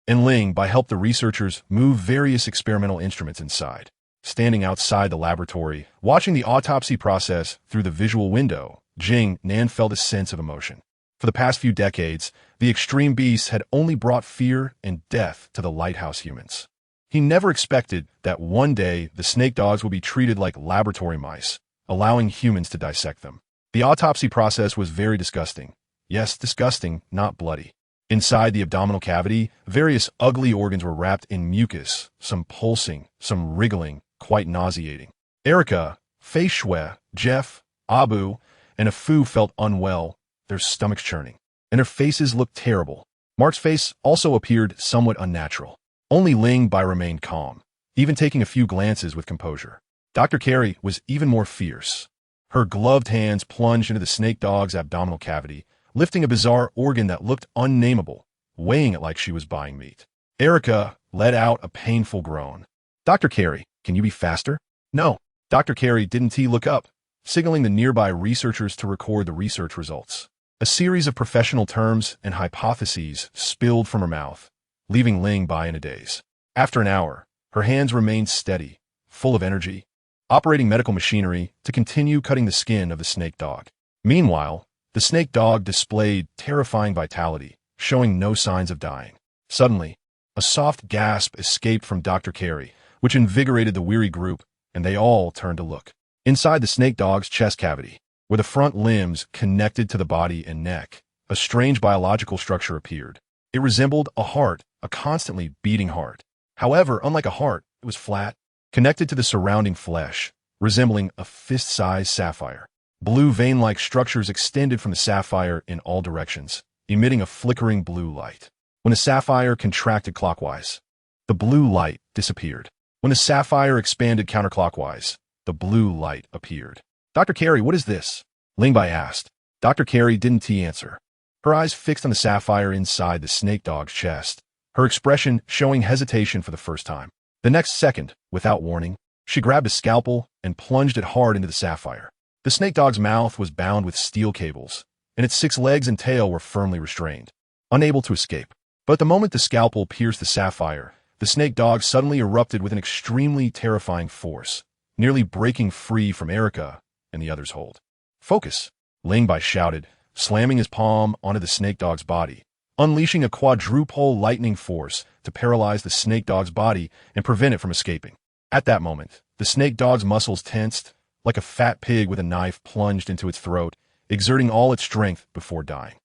and Ling helped the researchers move various experimental instruments inside. Standing outside the laboratory, watching the autopsy process through the visual window, Jing Nan felt a sense of emotion. For the past few decades, the extreme beasts had only brought fear and death to the lighthouse humans. He never expected that one day the snake dogs would be treated like laboratory mice, allowing humans to dissect them. The autopsy process was very disgusting. Yes, disgusting, not bloody. Inside the abdominal cavity, various ugly organs were wrapped in mucus, some pulsing, some wriggling, quite nauseating. Erica, Fei Shui, Jeff, Abu, and Afu felt unwell, their stomachs churning, and their faces looked terrible. Mark's face also appeared somewhat unnatural. Only Ling remained calm, even taking a few glances with composure. Dr. Carey was even more fierce. Her gloved hands plunged into the snake dog's abdominal cavity, lifting a bizarre organ that looked unnameable, weighing it like she was buying meat. Erica let out a painful groan. Dr. Carey, can you be faster? No. Dr. Carey didn't look up, signaling the nearby researchers to record the research results. A series of professional terms and hypotheses spilled from her mouth, leaving Ling in a daze. After an hour, her hands remained steady, full of energy, operating medical machinery to continue cutting the skin of the snake dog. Meanwhile, the snake dog displayed terrifying vitality, showing no signs of dying. Suddenly, a soft gasp escaped from Dr. Carey, which invigorated the weary group, and they all turned to look. Inside the snake dog's chest cavity, where the front limbs connected to the body and neck, a strange biological structure appeared. It resembled a heart, a constantly beating heart. However, unlike a heart, it was flat, connected to the surrounding flesh, resembling a fist-sized sapphire. Blue vein-like structures extended from the sapphire in all directions, emitting a flickering blue light. When the sapphire contracted clockwise, the blue light disappeared. When the sapphire expanded counterclockwise, the blue light appeared. Dr. Carey, what is this? Ling asked. Dr. Carey didn't answer. Her eyes fixed on the sapphire inside the snake dog's chest, her expression showing hesitation for the first time. The next second, without warning, she grabbed a scalpel and plunged it hard into the sapphire. The snake dog's mouth was bound with steel cables, and its 6 legs and tail were firmly restrained, unable to escape. But the moment the scalpel pierced the sapphire, the snake dog suddenly erupted with an extremely terrifying force, nearly breaking free from Erica and the other's hold. Focus, Ling shouted, slamming his palm onto the snake dog's body, unleashing a quadruple lightning force to paralyze the snake dog's body and prevent it from escaping. At that moment, the snake dog's muscles tensed, like a fat pig with a knife plunged into its throat, exerting all its strength before dying.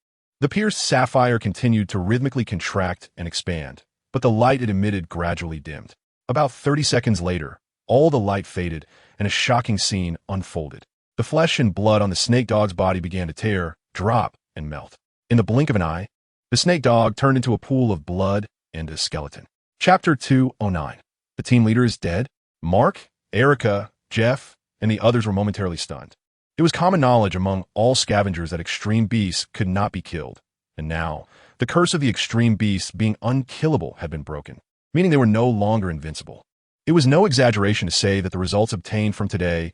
The pierced sapphire continued to rhythmically contract and expand, but the light it emitted gradually dimmed. About 30 seconds later, all the light faded, and a shocking scene unfolded. The flesh and blood on the snake dog's body began to tear, drop, and melt. In the blink of an eye, the snake dog turned into a pool of blood and a skeleton. Chapter 209. The team leader is dead. Mark, Erica, Jeff, and the others were momentarily stunned. It was common knowledge among all scavengers that extreme beasts could not be killed, and now, the curse of the extreme beasts being unkillable had been broken, meaning they were no longer invincible. It was no exaggeration to say that the results obtained from today's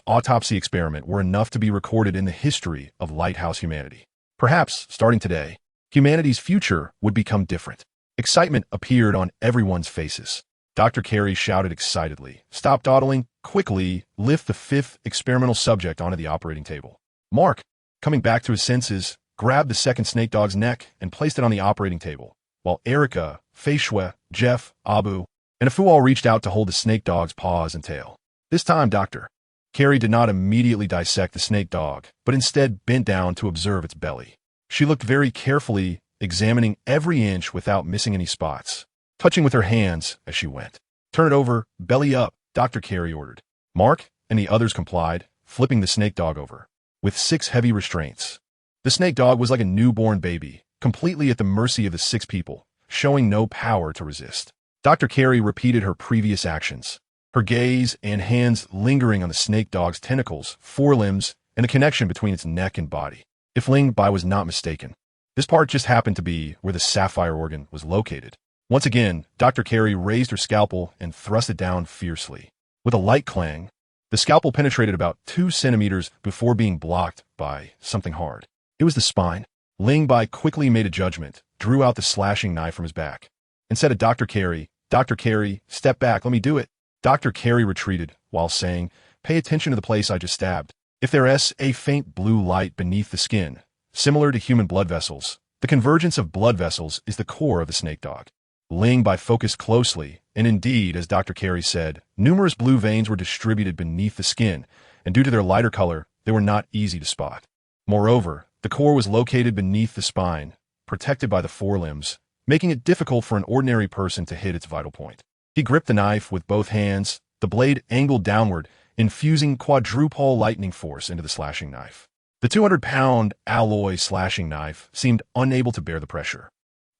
autopsy experiment were enough to be recorded in the history of Lighthouse humanity. Perhaps, starting today, humanity's future would become different. Excitement appeared on everyone's faces. Dr. Carey shouted excitedly, "Stop dawdling, quickly lift the 5th experimental subject onto the operating table." Mark, coming back to his senses, grabbed the second snake dog's neck and placed it on the operating table, while Erica, Fei Shui, Jeff, Abu, and Afu all reached out to hold the snake dog's paws and tail. This time, Dr. Carey did not immediately dissect the snake dog, but instead bent down to observe its belly. She looked very carefully, examining every inch without missing any spots, touching with her hands as she went. "Turn it over, belly up," Dr. Carey ordered. Mark and the others complied, flipping the snake dog over, with 6 heavy restraints. The snake dog was like a newborn baby, completely at the mercy of the 6 people, showing no power to resist. Dr. Carey repeated her previous actions, her gaze and hands lingering on the snake dog's tentacles, forelimbs, and the connection between its neck and body. If Ling was not mistaken, this part just happened to be where the sapphire organ was located. Once again, Dr. Carey raised her scalpel and thrust it down fiercely. With a light clang, the scalpel penetrated about 2 centimeters before being blocked by something hard. It was the spine. Ling Bai quickly made a judgment, drew out the slashing knife from his back, and said to Dr. Carey, "Dr. Carey, step back, let me do it." Dr. Carey retreated while saying, "Pay attention to the place I just stabbed. If there is a faint blue light beneath the skin, similar to human blood vessels, the convergence of blood vessels is the core of the snake dog." Ling Bai focused closely, and indeed, as Dr. Carey said, numerous blue veins were distributed beneath the skin, and due to their lighter color, they were not easy to spot. Moreover, the core was located beneath the spine, protected by the forelimbs, making it difficult for an ordinary person to hit its vital point. He gripped the knife with both hands, the blade angled downward, infusing quadruple lightning force into the slashing knife. The 200-pound alloy slashing knife seemed unable to bear the pressure,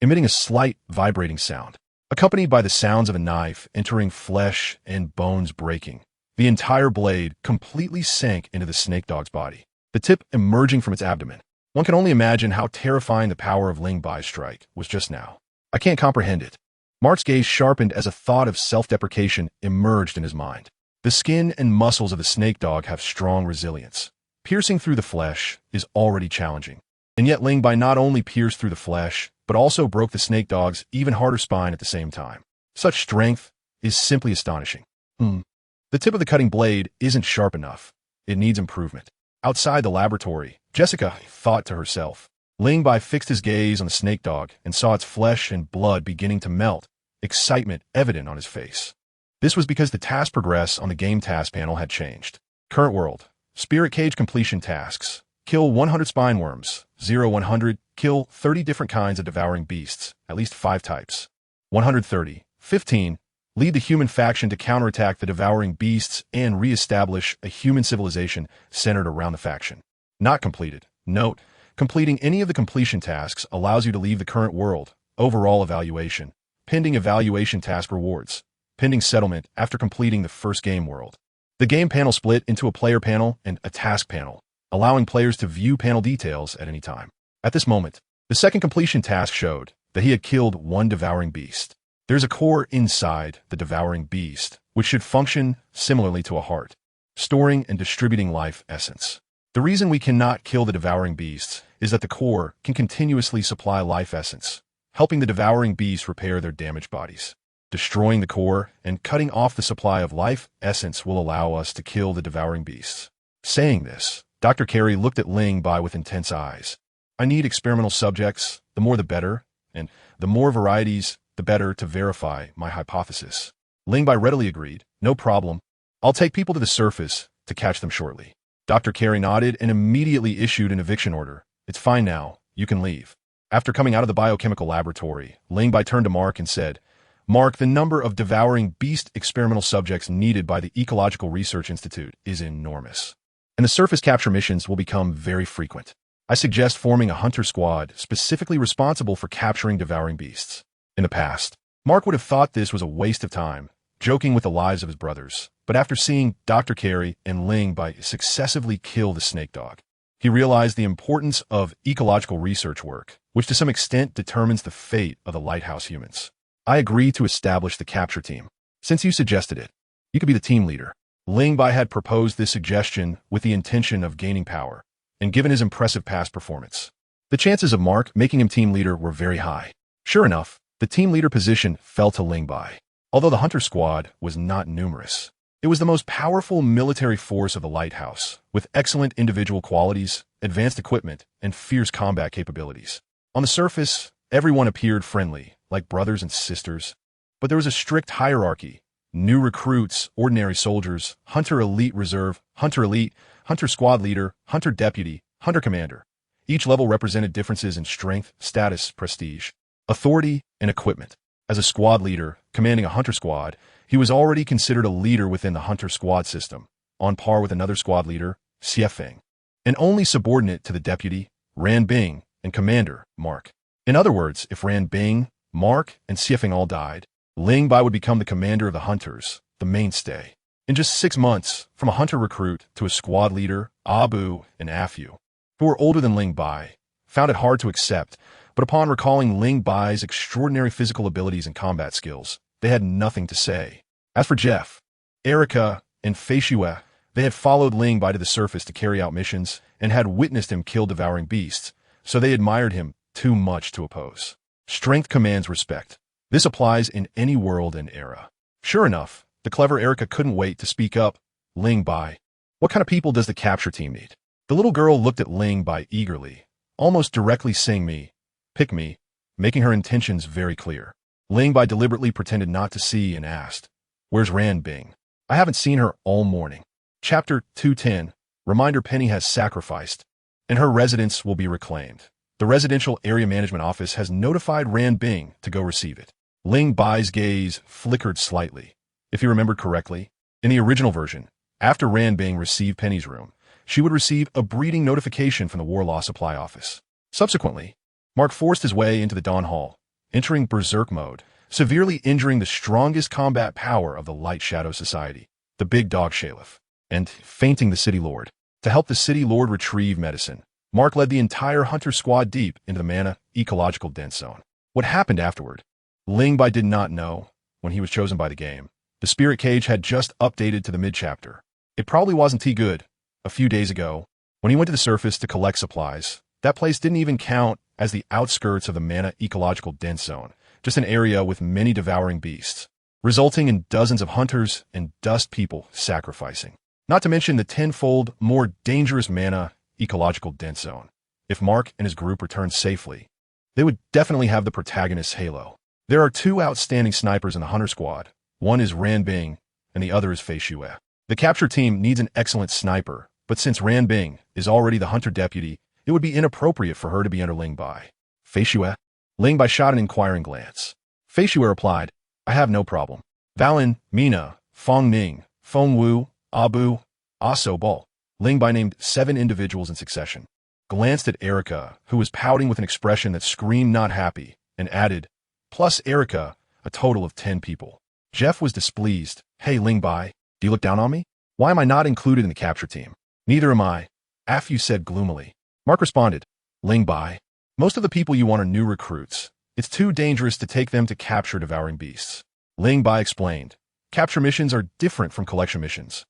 emitting a slight vibrating sound, accompanied by the sounds of a knife entering flesh and bones breaking. The entire blade completely sank into the snake dog's body, the tip emerging from its abdomen. One can only imagine how terrifying the power of Ling Bai's strike was just now. "I can't comprehend it." Mark's gaze sharpened as a thought of self-deprecation emerged in his mind. The skin and muscles of the snake dog have strong resilience. Piercing through the flesh is already challenging. And yet Ling Bai not only pierced through the flesh, but also broke the snake dog's even harder spine at the same time. Such strength is simply astonishing. The tip of the cutting blade isn't sharp enough. It needs improvement. Outside the laboratory, Jessica thought to herself. Ling Bai fixed his gaze on the snake dog and saw its flesh and blood beginning to melt, excitement evident on his face. This was because the task progress on the game task panel had changed. Current world, spirit cage completion tasks. Kill 100 spine worms. 0-100, kill 30 different kinds of devouring beasts, at least 5 types. 130. 15. Lead the human faction to counterattack the devouring beasts and re-establish a human civilization centered around the faction. Not completed. Note, completing any of the completion tasks allows you to leave the current world. Overall evaluation. Pending evaluation task rewards. Pending settlement after completing the first game world. The game panel split into a player panel and a task panel, allowing players to view panel details at any time. At this moment, the second completion task showed that he had killed 1 devouring beast. There's a core inside the devouring beast, which should function similarly to a heart, storing and distributing life essence. The reason we cannot kill the devouring beasts is that the core can continuously supply life essence, helping the devouring beasts repair their damaged bodies. Destroying the core and cutting off the supply of life essence will allow us to kill the devouring beasts. Saying this, Dr. Carey looked at Ling Bai with intense eyes. "I need experimental subjects, the more the better, and the more varieties, the better to verify my hypothesis." Ling Bai readily agreed. "No problem. I'll take people to the surface to catch them shortly." Dr. Carey nodded and immediately issued an eviction order. "It's fine now. You can leave." After coming out of the biochemical laboratory, Ling Bai turned to Mark and said, "Mark, the number of devouring beast experimental subjects needed by the Ecological Research Institute is enormous, and the surface capture missions will become very frequent. I suggest forming a hunter squad specifically responsible for capturing devouring beasts." In the past, Mark would have thought this was a waste of time, joking with the lives of his brothers, but after seeing Dr. Carey and Ling Bai successively kill the snake dog, he realized the importance of ecological research work, which to some extent determines the fate of the lighthouse humans. "I agree to establish the capture team. Since you suggested it, you could be the team leader." Ling Bai had proposed this suggestion with the intention of gaining power, and given his impressive past performance, the chances of Mark making him team leader were very high. Sure enough, the team leader position fell to Ling Bai. Although the hunter squad was not numerous, it was the most powerful military force of the lighthouse, with excellent individual qualities, advanced equipment, and fierce combat capabilities. On the surface, everyone appeared friendly, like brothers and sisters, but there was a strict hierarchy. New recruits, ordinary soldiers, hunter elite reserve, hunter elite, hunter squad leader, hunter deputy, hunter commander. Each level represented differences in strength, status, prestige, authority, and equipment. As a squad leader, commanding a hunter squad, he was already considered a leader within the hunter squad system, on par with another squad leader, Xiefeng, and only subordinate to the deputy, Ran Bing, and commander, Mark. In other words, if Ran Bing, Mark, and Xiefeng all died, Ling Bai would become the commander of the hunters, the mainstay. In just 6 months, from a hunter recruit to a squad leader, Abu and Afu, who were older than Ling Bai, found it hard to accept, but upon recalling Ling Bai's extraordinary physical abilities and combat skills, they had nothing to say. As for Jeff, Erica, and Fei Xue, they had followed Ling Bai to the surface to carry out missions and had witnessed him kill devouring beasts, so they admired him too much to oppose. Strength commands respect. This applies in any world and era. Sure enough, the clever Erica couldn't wait to speak up. Ling Bai, what kind of people does the capture team need? The little girl looked at Ling Bai eagerly, almost directly saying pick me, making her intentions very clear. Ling Bai deliberately pretended not to see and asked, where's Ran Bing? I haven't seen her all morning. Chapter 210, Reminder Penny has sacrificed, and her residence will be reclaimed. The Residential Area Management Office has notified Ran Bing to go receive it. Ling Bai's gaze flickered slightly. If he remembered correctly, in the original version, after Ran Bing received Penny's room, she would receive a breeding notification from the War Law Supply Office. Subsequently, Mark forced his way into the Dawn Hall, entering berserk mode, severely injuring the strongest combat power of the Light Shadow Society, the Big Dog Shalif, and fainting the City Lord. To help the City Lord retrieve medicine, Mark led the entire Hunter squad deep into the Mana Ecological Dense Zone. What happened afterward? Ling Bai did not know when he was chosen by the game. The Spirit Cage had just updated to the mid-chapter. It probably wasn't too good. A few days ago, when he went to the surface to collect supplies, that place didn't even count as the outskirts of the Mana Ecological Dense Zone, just an area with many devouring beasts, resulting in dozens of hunters and dust people sacrificing. Not to mention the tenfold more dangerous Mana Ecological Dense Zone. If Mark and his group returned safely, they would definitely have the protagonist's halo. There are two outstanding snipers in the Hunter squad. One is Ran Bing, and the other is Fei Xue. The capture team needs an excellent sniper, but since Ran Bing is already the Hunter deputy, it would be inappropriate for her to be under Ling Bai. Fei Xue? Ling Bai shot an inquiring glance. Fei Xue replied, I have no problem. Valen, Mina, Fong Ning, Feng Wu, Abu, Aso Bol. Ling Bai named 7 individuals in succession, glanced at Erica, who was pouting with an expression that screamed not happy, and added, plus Erica, a total of 10 people. Jeff was displeased. Hey Ling Bai, do you look down on me? Why am I not included in the capture team? Neither am I, Afu said gloomily. Mark responded, Ling Bai, most of the people you want are new recruits. It's too dangerous to take them to capture devouring beasts. Ling Bai explained, capture missions are different from collection missions.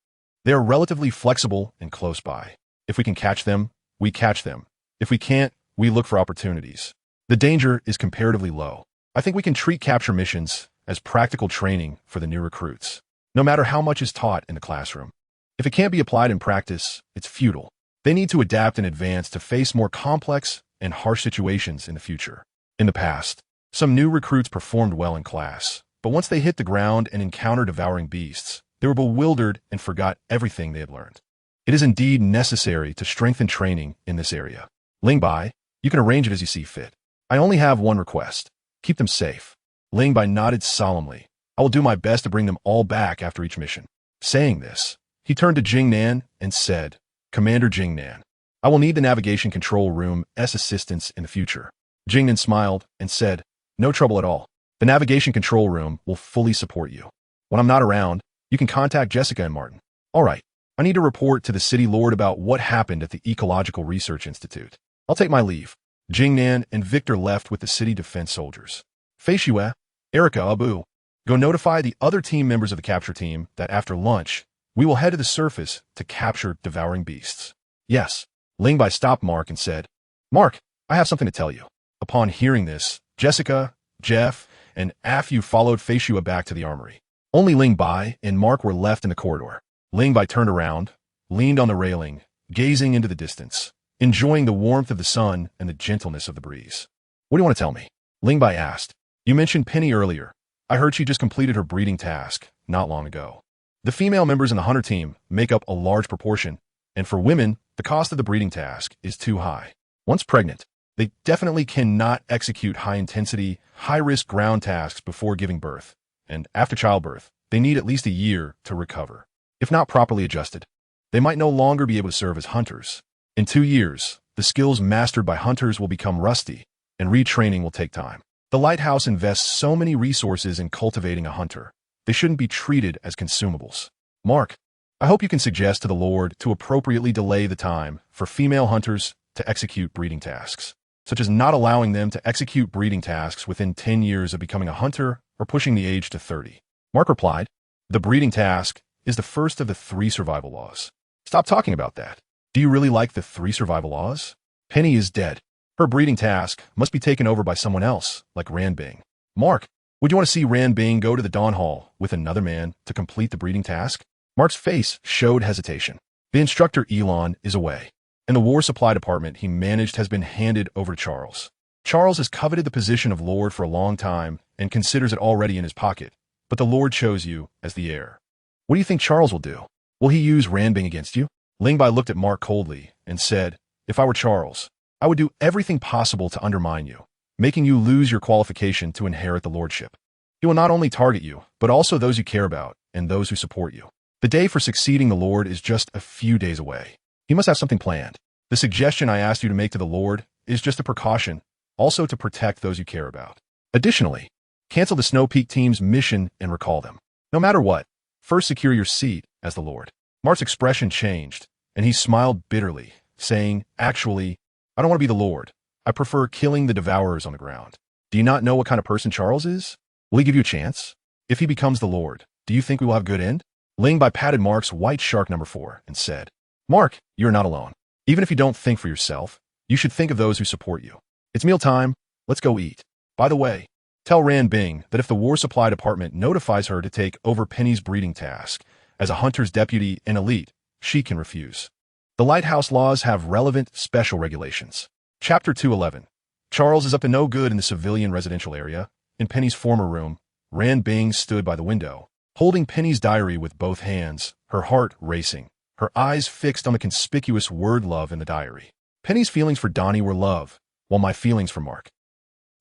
They are relatively flexible and close by. If we can catch them, we catch them. If we can't, we look for opportunities. The danger is comparatively low. I think we can treat capture missions as practical training for the new recruits, no matter how much is taught in the classroom. If it can't be applied in practice, it's futile. They need to adapt and advance to face more complex and harsh situations in the future. In the past, some new recruits performed well in class, but once they hit the ground and encountered devouring beasts, they were bewildered and forgot everything they had learned. It is indeed necessary to strengthen training in this area. Ling Bai, you can arrange it as you see fit. I only have one request. Keep them safe. Ling Bai nodded solemnly. I will do my best to bring them all back after each mission. Saying this, he turned to Jingnan and said, Commander Jingnan, I will need the navigation control room's assistance in the future. Jingnan smiled and said, no trouble at all. The navigation control room will fully support you. When I'm not around, you can contact Jessica and Martin. All right, I need to report to the City Lord about what happened at the Ecological Research Institute. I'll take my leave. Jingnan and Victor left with the city defense soldiers. Fei Xue, Erica, Abu, go notify the other team members of the capture team that after lunch, we will head to the surface to capture devouring beasts. Yes. Ling Bai stopped Mark and said, Mark, I have something to tell you. Upon hearing this, Jessica, Jeff, and Afu followed Fei Xue back to the armory. Only Ling Bai and Mark were left in the corridor. Ling Bai turned around, leaned on the railing, gazing into the distance, enjoying the warmth of the sun and the gentleness of the breeze. What do you want to tell me? Ling Bai asked. You mentioned Penny earlier. I heard she just completed her breeding task not long ago. The female members in the Hunter team make up a large proportion, and for women, the cost of the breeding task is too high. Once pregnant, they definitely cannot execute high-intensity, high-risk ground tasks before giving birth, and after childbirth, they need at least a year to recover. If not properly adjusted, they might no longer be able to serve as hunters. In 2 years, the skills mastered by hunters will become rusty, and retraining will take time. The Lighthouse invests so many resources in cultivating a hunter. They shouldn't be treated as consumables. Mark, I hope you can suggest to the Lord to appropriately delay the time for female hunters to execute breeding tasks. such as not allowing them to execute breeding tasks within 10 years of becoming a hunter or pushing the age to 30. Mark replied, "The breeding task is the first of the 3 survival laws. Stop talking about that. Do you really like the 3 survival laws? Penny is dead. Her breeding task must be taken over by someone else, like Ranbing. Mark, would you want to see Ranbing go to the Dawn Hall with another man to complete the breeding task?" Mark's face showed hesitation. The instructor Elon is away, and the war supply department he managed has been handed over to Charles. Charles has coveted the position of Lord for a long time and considers it already in his pocket, but the Lord chose you as the heir. What do you think Charles will do? Will he use Ranbing against you? Lingbai looked at Mark coldly and said, "If I were Charles, I would do everything possible to undermine you, making you lose your qualification to inherit the lordship. He will not only target you, but also those you care about and those who support you. The day for succeeding the Lord is just a few days away. He must have something planned. The suggestion I asked you to make to the Lord is just a precaution, also to protect those you care about. Additionally, cancel the Snow Peak team's mission and recall them. No matter what, first secure your seat as the Lord." Mark's expression changed, and he smiled bitterly, saying, "Actually, I don't want to be the Lord. I prefer killing the Devourers on the ground. Do you not know what kind of person Charles is? Will he give you a chance? If he becomes the Lord, do you think we will have a good end?" Lingbai patted Mark's white shark number 4 and said, "Mark, you are not alone. Even if you don't think for yourself, you should think of those who support you. It's mealtime. Let's go eat. By the way, tell Ranbing that if the War Supply Department notifies her to take over Penny's breeding task as a hunter's deputy and elite, she can refuse. The Lighthouse laws have relevant special regulations." Chapter 211. Charles is up to no good in the civilian residential area. In Penny's former room, Ranbing stood by the window, holding Penny's diary with both hands, her heart racing, her eyes fixed on the conspicuous word love in the diary. Penny's feelings for Donnie were love, while my feelings for Mark.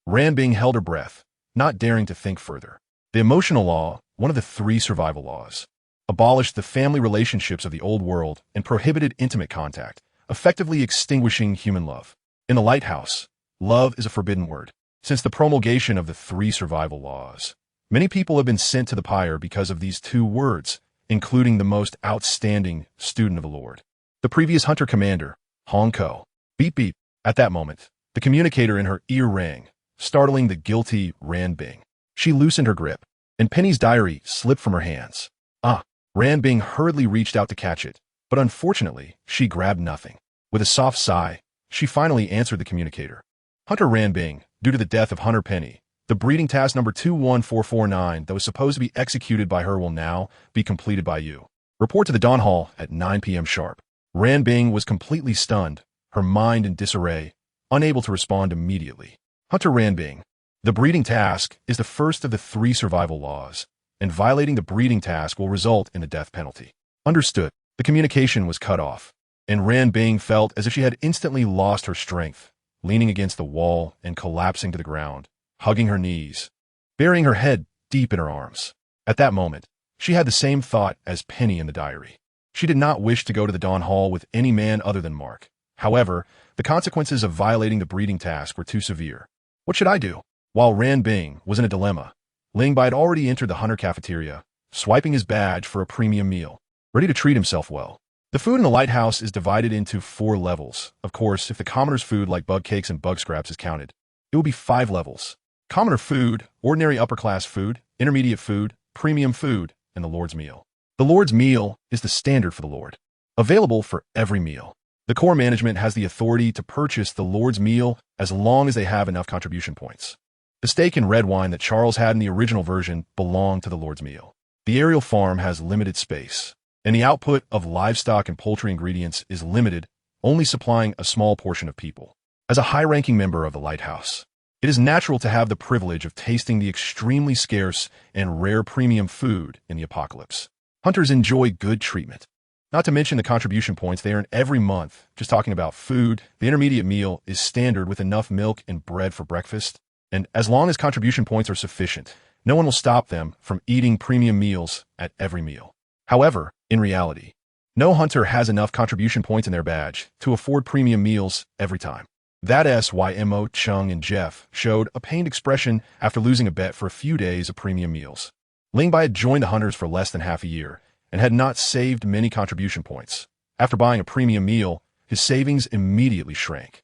Ranbing held her breath, not daring to think further. The emotional law, one of the 3 survival laws, abolished the family relationships of the old world and prohibited intimate contact, effectively extinguishing human love. In the Lighthouse, love is a forbidden word. Since the promulgation of the 3 survival laws, many people have been sent to the pyre because of these 2 words, including the most outstanding student of the Lord. The previous hunter commander, Hong Ko. Beep beep. At that moment, the communicator in her ear rang, startling the guilty Ranbing. She loosened her grip, and Penny's diary slipped from her hands. Ranbing hurriedly reached out to catch it, but unfortunately, she grabbed nothing. With a soft sigh, she finally answered the communicator. "Hunter Ranbing, due to the death of Hunter Penny, the breeding task number 21449 that was supposed to be executed by her will now be completed by you. Report to the Dawn Hall at 9 p.m. sharp." Ranbing was completely stunned, her mind in disarray, unable to respond immediately. "Hunter Ranbing, the breeding task is the first of the 3 survival laws, and violating the breeding task will result in the death penalty." Understood. The communication was cut off, and Ranbing felt as if she had instantly lost her strength, leaning against the wall and collapsing to the ground, hugging her knees, burying her head deep in her arms. At that moment, she had the same thought as Penny in the diary. She did not wish to go to the Dawn Hall with any man other than Mark. However, the consequences of violating the breeding task were too severe. What should I do? While Ranbing was in a dilemma, Lingbai had already entered the hunter cafeteria, swiping his badge for a premium meal, ready to treat himself well. The food in the Lighthouse is divided into 4 levels. Of course, if the commoner's food like bug cakes and bug scraps is counted, it will be 5 levels. Commoner food, ordinary upper-class food, intermediate food, premium food, and the Lord's meal. The Lord's meal is the standard for the Lord, available for every meal. The core management has the authority to purchase the Lord's meal as long as they have enough contribution points. The steak and red wine that Charles had in the original version belonged to the Lord's meal. The aerial farm has limited space, and the output of livestock and poultry ingredients is limited, only supplying a small portion of people. As a high-ranking member of the Lighthouse, it is natural to have the privilege of tasting the extremely scarce and rare premium food in the apocalypse. Hunters enjoy good treatment. Not to mention the contribution points they earn every month. Just talking about food, the intermediate meal is standard with enough milk and bread for breakfast. And as long as contribution points are sufficient, no one will stop them from eating premium meals at every meal. However, in reality, no hunter has enough contribution points in their badge to afford premium meals every time. That's why Mo, Chung, and Jeff showed a pained expression after losing a bet for a few days of premium meals. Lingbai had joined the hunters for less than half a year and had not saved many contribution points. After buying a premium meal, his savings immediately shrank.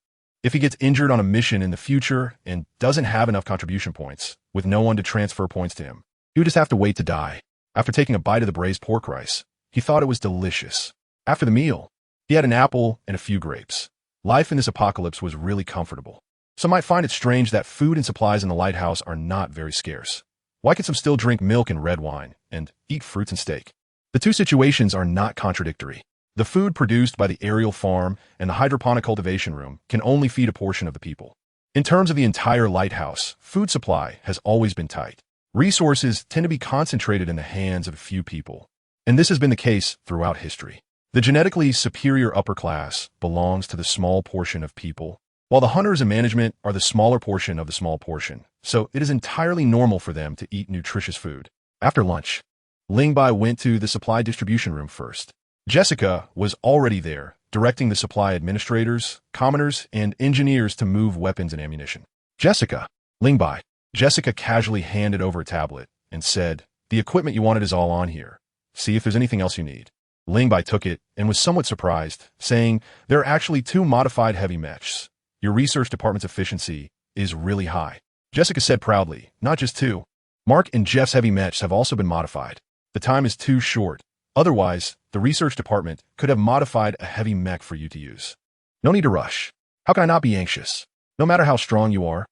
If he gets injured on a mission in the future and doesn't have enough contribution points, with no one to transfer points to him, he would just have to wait to die. After taking a bite of the braised pork rice, he thought it was delicious. After the meal, he had an apple and a few grapes. Life in this apocalypse was really comfortable. Some might find it strange that food and supplies in the lighthouse are not very scarce. Why can some still drink milk and red wine and eat fruits and steak? The two situations are not contradictory. The food produced by the aerial farm and the hydroponic cultivation room can only feed a portion of the people. In terms of the entire lighthouse, food supply has always been tight. Resources tend to be concentrated in the hands of a few people, and this has been the case throughout history. The genetically superior upper class belongs to the small portion of people, while the hunters and management are the smaller portion of the small portion, so it is entirely normal for them to eat nutritious food. After lunch, Ling Bai went to the supply distribution room first. Jessica was already there, directing the supply administrators, commoners, and engineers to move weapons and ammunition. Jessica, Ling Bai. Jessica casually handed over a tablet and said, "The equipment you wanted is all on here. See if there's anything else you need." Ling Bai took it and was somewhat surprised, saying, "There are actually 2 modified heavy mechs. Your research department's efficiency is really high." Jessica said proudly, "Not just 2. Mark and Jeff's heavy mechs have also been modified. The time is too short. Otherwise, the research department could have modified a heavy mech for you to use. No need to rush. How can I not be anxious? No matter how strong you are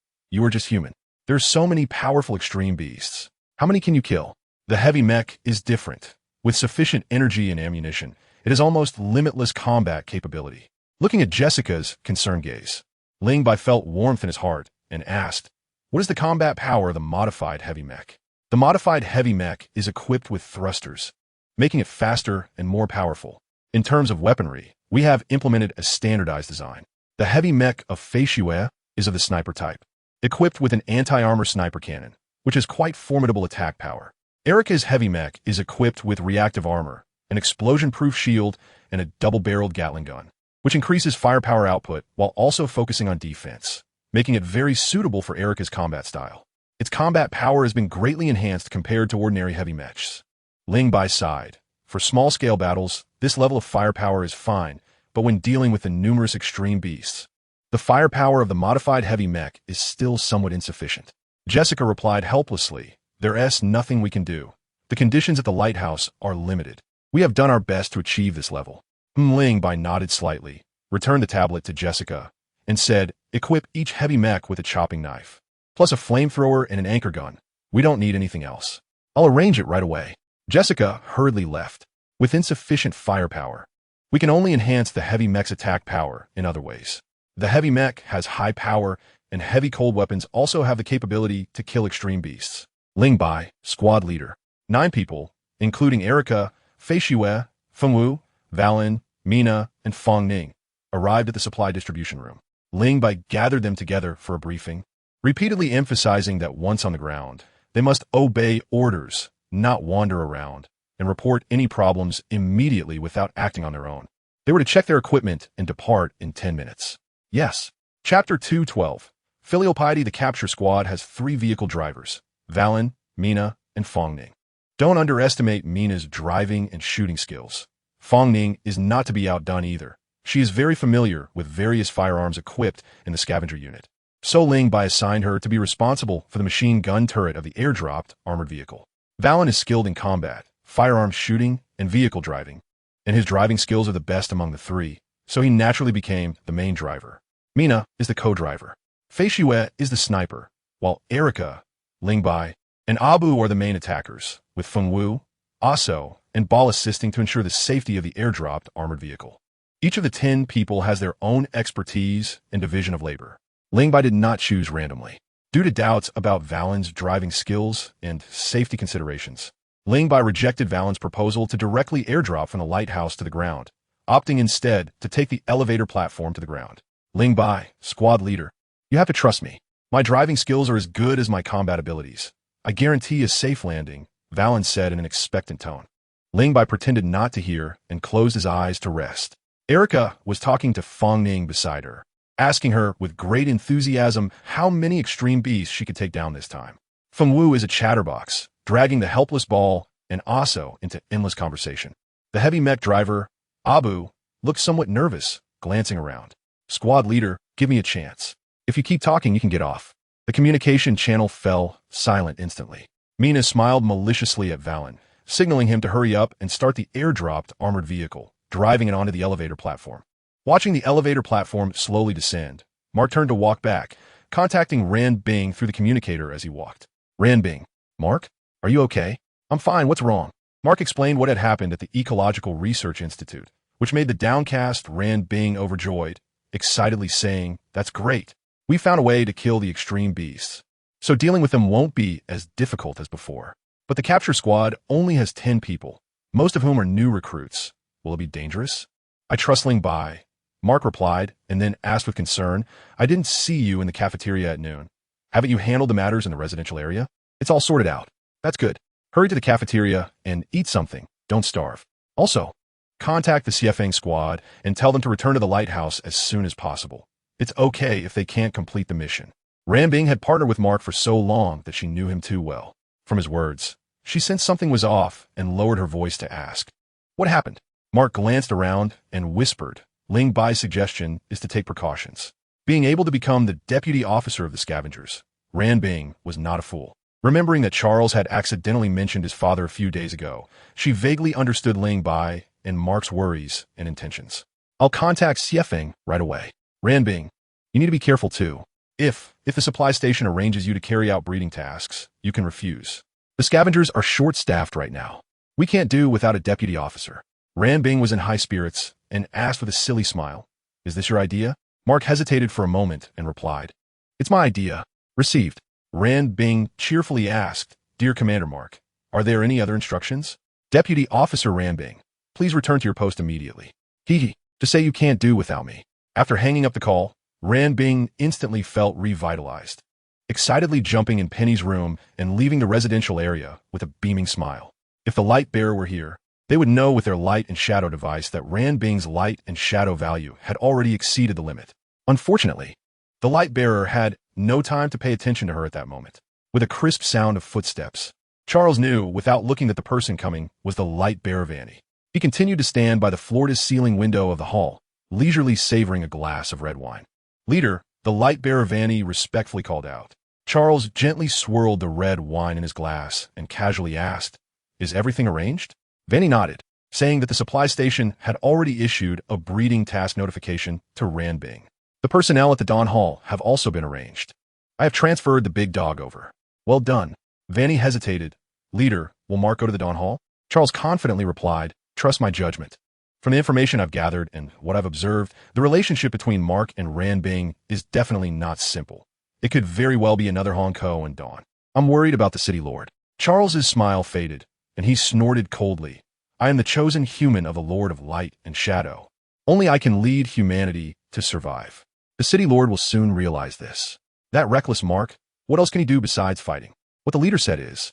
just human. There's so many powerful extreme beasts. How many can you kill? The heavy mech is different. With sufficient energy and ammunition, it has almost limitless combat capability." Looking at Jessica's concerned gaze, Ling Bai felt warmth in his heart and asked, "What is the combat power of the modified heavy mech?" The modified heavy mech is equipped with thrusters, making it faster and more powerful. In terms of weaponry, we have implemented a standardized design. The heavy mech of Fei Xue is of the sniper type, equipped with an anti-armor sniper cannon, which has quite formidable attack power. Erica's heavy mech is equipped with reactive armor, an explosion-proof shield, and a double-barreled Gatling gun, which increases firepower output while also focusing on defense, making it very suitable for Erica's combat style. Its combat power has been greatly enhanced compared to ordinary heavy mechs. Ling Bai sighed. For small-scale battles, this level of firepower is fine, but when dealing with the numerous extreme beasts, the firepower of the modified heavy mech is still somewhat insufficient. Jessica replied helplessly, "There's nothing we can do. The conditions at the lighthouse are limited. We have done our best to achieve this level." Ling Bai nodded slightly, returned the tablet to Jessica, and said, "Equip each heavy mech with a chopping knife, plus a flamethrower and an anchor gun. We don't need anything else. I'll arrange it right away." Jessica hurriedly left. With insufficient firepower, we can only enhance the heavy mech's attack power in other ways. The heavy mech has high power, and heavy cold weapons also have the capability to kill extreme beasts. Ling Bai, squad leader. 9 people, including Erica, Fei Xue, Feng Wu, Valen, Mina, and Fong Ning, arrived at the supply distribution room. Ling Bai gathered them together for a briefing, repeatedly emphasizing that once on the ground, they must obey orders, not wander around, and report any problems immediately without acting on their own. They were to check their equipment and depart in 10 minutes. Yes. Chapter 212. Filial Piety. The capture squad has 3 vehicle drivers, Valen, Mina, and Fong Ning. Don't underestimate Mina's driving and shooting skills. Fong Ning is not to be outdone either. She is very familiar with various firearms equipped in the scavenger unit. So Ling Bai assigned her to be responsible for the machine gun turret of the airdropped armored vehicle. Valen is skilled in combat, firearms shooting, and vehicle driving, and his driving skills are the best among the 3, so he naturally became the main driver. Mina is the co-driver. Fei Xue is the sniper, while Erica, Ling Bai, and Abu are the main attackers, with Feng Wu, Aso, and Bal assisting to ensure the safety of the airdropped armored vehicle. Each of the 10 people has their own expertise and division of labor. Ling Bai did not choose randomly. Due to doubts about Valen's driving skills and safety considerations, Ling Bai rejected Valen's proposal to directly airdrop from the lighthouse to the ground, opting instead to take the elevator platform to the ground. Ling Bai, squad leader, you have to trust me. My driving skills are as good as my combat abilities. I guarantee a safe landing, Valen said in an expectant tone. Ling Bai pretended not to hear and closed his eyes to rest. Erica was talking to Fong Ning beside her, asking her with great enthusiasm how many extreme beasts she could take down this time. Feng Wu is a chatterbox, dragging the helpless Bal and Aso into endless conversation. The heavy mech driver, Abu, looked somewhat nervous, glancing around. Squad leader, Give me a chance. If you keep talking, you can get off. The communication channel fell silent instantly. Mina smiled maliciously at Valen, signaling him to hurry up and start the airdropped armored vehicle, driving it onto the elevator platform. Watching the elevator platform slowly descend, Mark turned to walk back, contacting Ran Bing through the communicator as he walked. Ran Bing. Mark? Are you okay? I'm fine. What's wrong? Mark explained what had happened at the Ecological Research Institute, which made the downcast Ran Bing overjoyed, excitedly saying, "That's great. We found a way to kill the extreme beasts. So dealing with them won't be as difficult as before. But the capture squad only has 10 people, most of whom are new recruits. Will it be dangerous?" "I trust Ling Bai," Mark replied, and then asked with concern, "I didn't see you in the cafeteria at noon. Haven't you handled the matters in the residential area?" "It's all sorted out." "That's good. Hurry to the cafeteria and eat something. Don't starve. Also, contact the CFang squad and tell them to return to the lighthouse as soon as possible. It's okay if they can't complete the mission." Ran Bing had partnered with Mark for so long that she knew him too well. From his words, she sensed something was off and lowered her voice to ask, "What happened?" Mark glanced around and whispered, "Ling Bai's suggestion is to take precautions." Being able to become the deputy officer of the scavengers, Ran Bing was not a fool. Remembering that Charles had accidentally mentioned his father a few days ago, she vaguely understood Ling Bai and Mark's worries and intentions. "I'll contact Xiefeng right away. Ran Bing, you need to be careful too. If the supply station arranges you to carry out breeding tasks, you can refuse. The scavengers are short-staffed right now. We can't do without a deputy officer." Ran Bing was in high spirits and asked with a silly smile, "Is this your idea?" Mark hesitated for a moment and replied, "It's my idea." Received. Ran Bing cheerfully asked, "Dear Commander Mark, are there any other instructions?" "Deputy Officer Ran Bing, please return to your post immediately." "Hee to say you can't do without me." After hanging up the call, Ran Bing instantly felt revitalized, excitedly jumping in Penny's room and leaving the residential area with a beaming smile. If the light bearer were here, they would know with their light and shadow device that Ran Bing's light and shadow value had already exceeded the limit. Unfortunately, the light bearer had no time to pay attention to her at that moment. With a crisp sound of footsteps, Charles knew without looking that the person coming was the light bearer Vanny. He continued to stand by the floor-to-ceiling window of the hall, leisurely savoring a glass of red wine. "Leader," the light bearer Vanny respectfully called out. Charles gently swirled the red wine in his glass and casually asked, "Is everything arranged?" Vanny nodded, saying that the supply station had already issued a breeding task notification to Ran Bing. "The personnel at the Dawn Hall have also been arranged. I have transferred the big dog over." "Well done." Vanny hesitated. "Leader, will Mark go to the Dawn Hall?" Charles confidently replied, "Trust my judgment. From the information I've gathered and what I've observed, the relationship between Mark and Ran Bing is definitely not simple. It could very well be another Hong Ko and Dawn. I'm worried about the City Lord." Charles's smile faded, and he snorted coldly. "I am the chosen human of the Lord of Light and Shadow. Only I can lead humanity to survive. The City Lord will soon realize this. That reckless Mark, what else can he do besides fighting? What the leader said is..."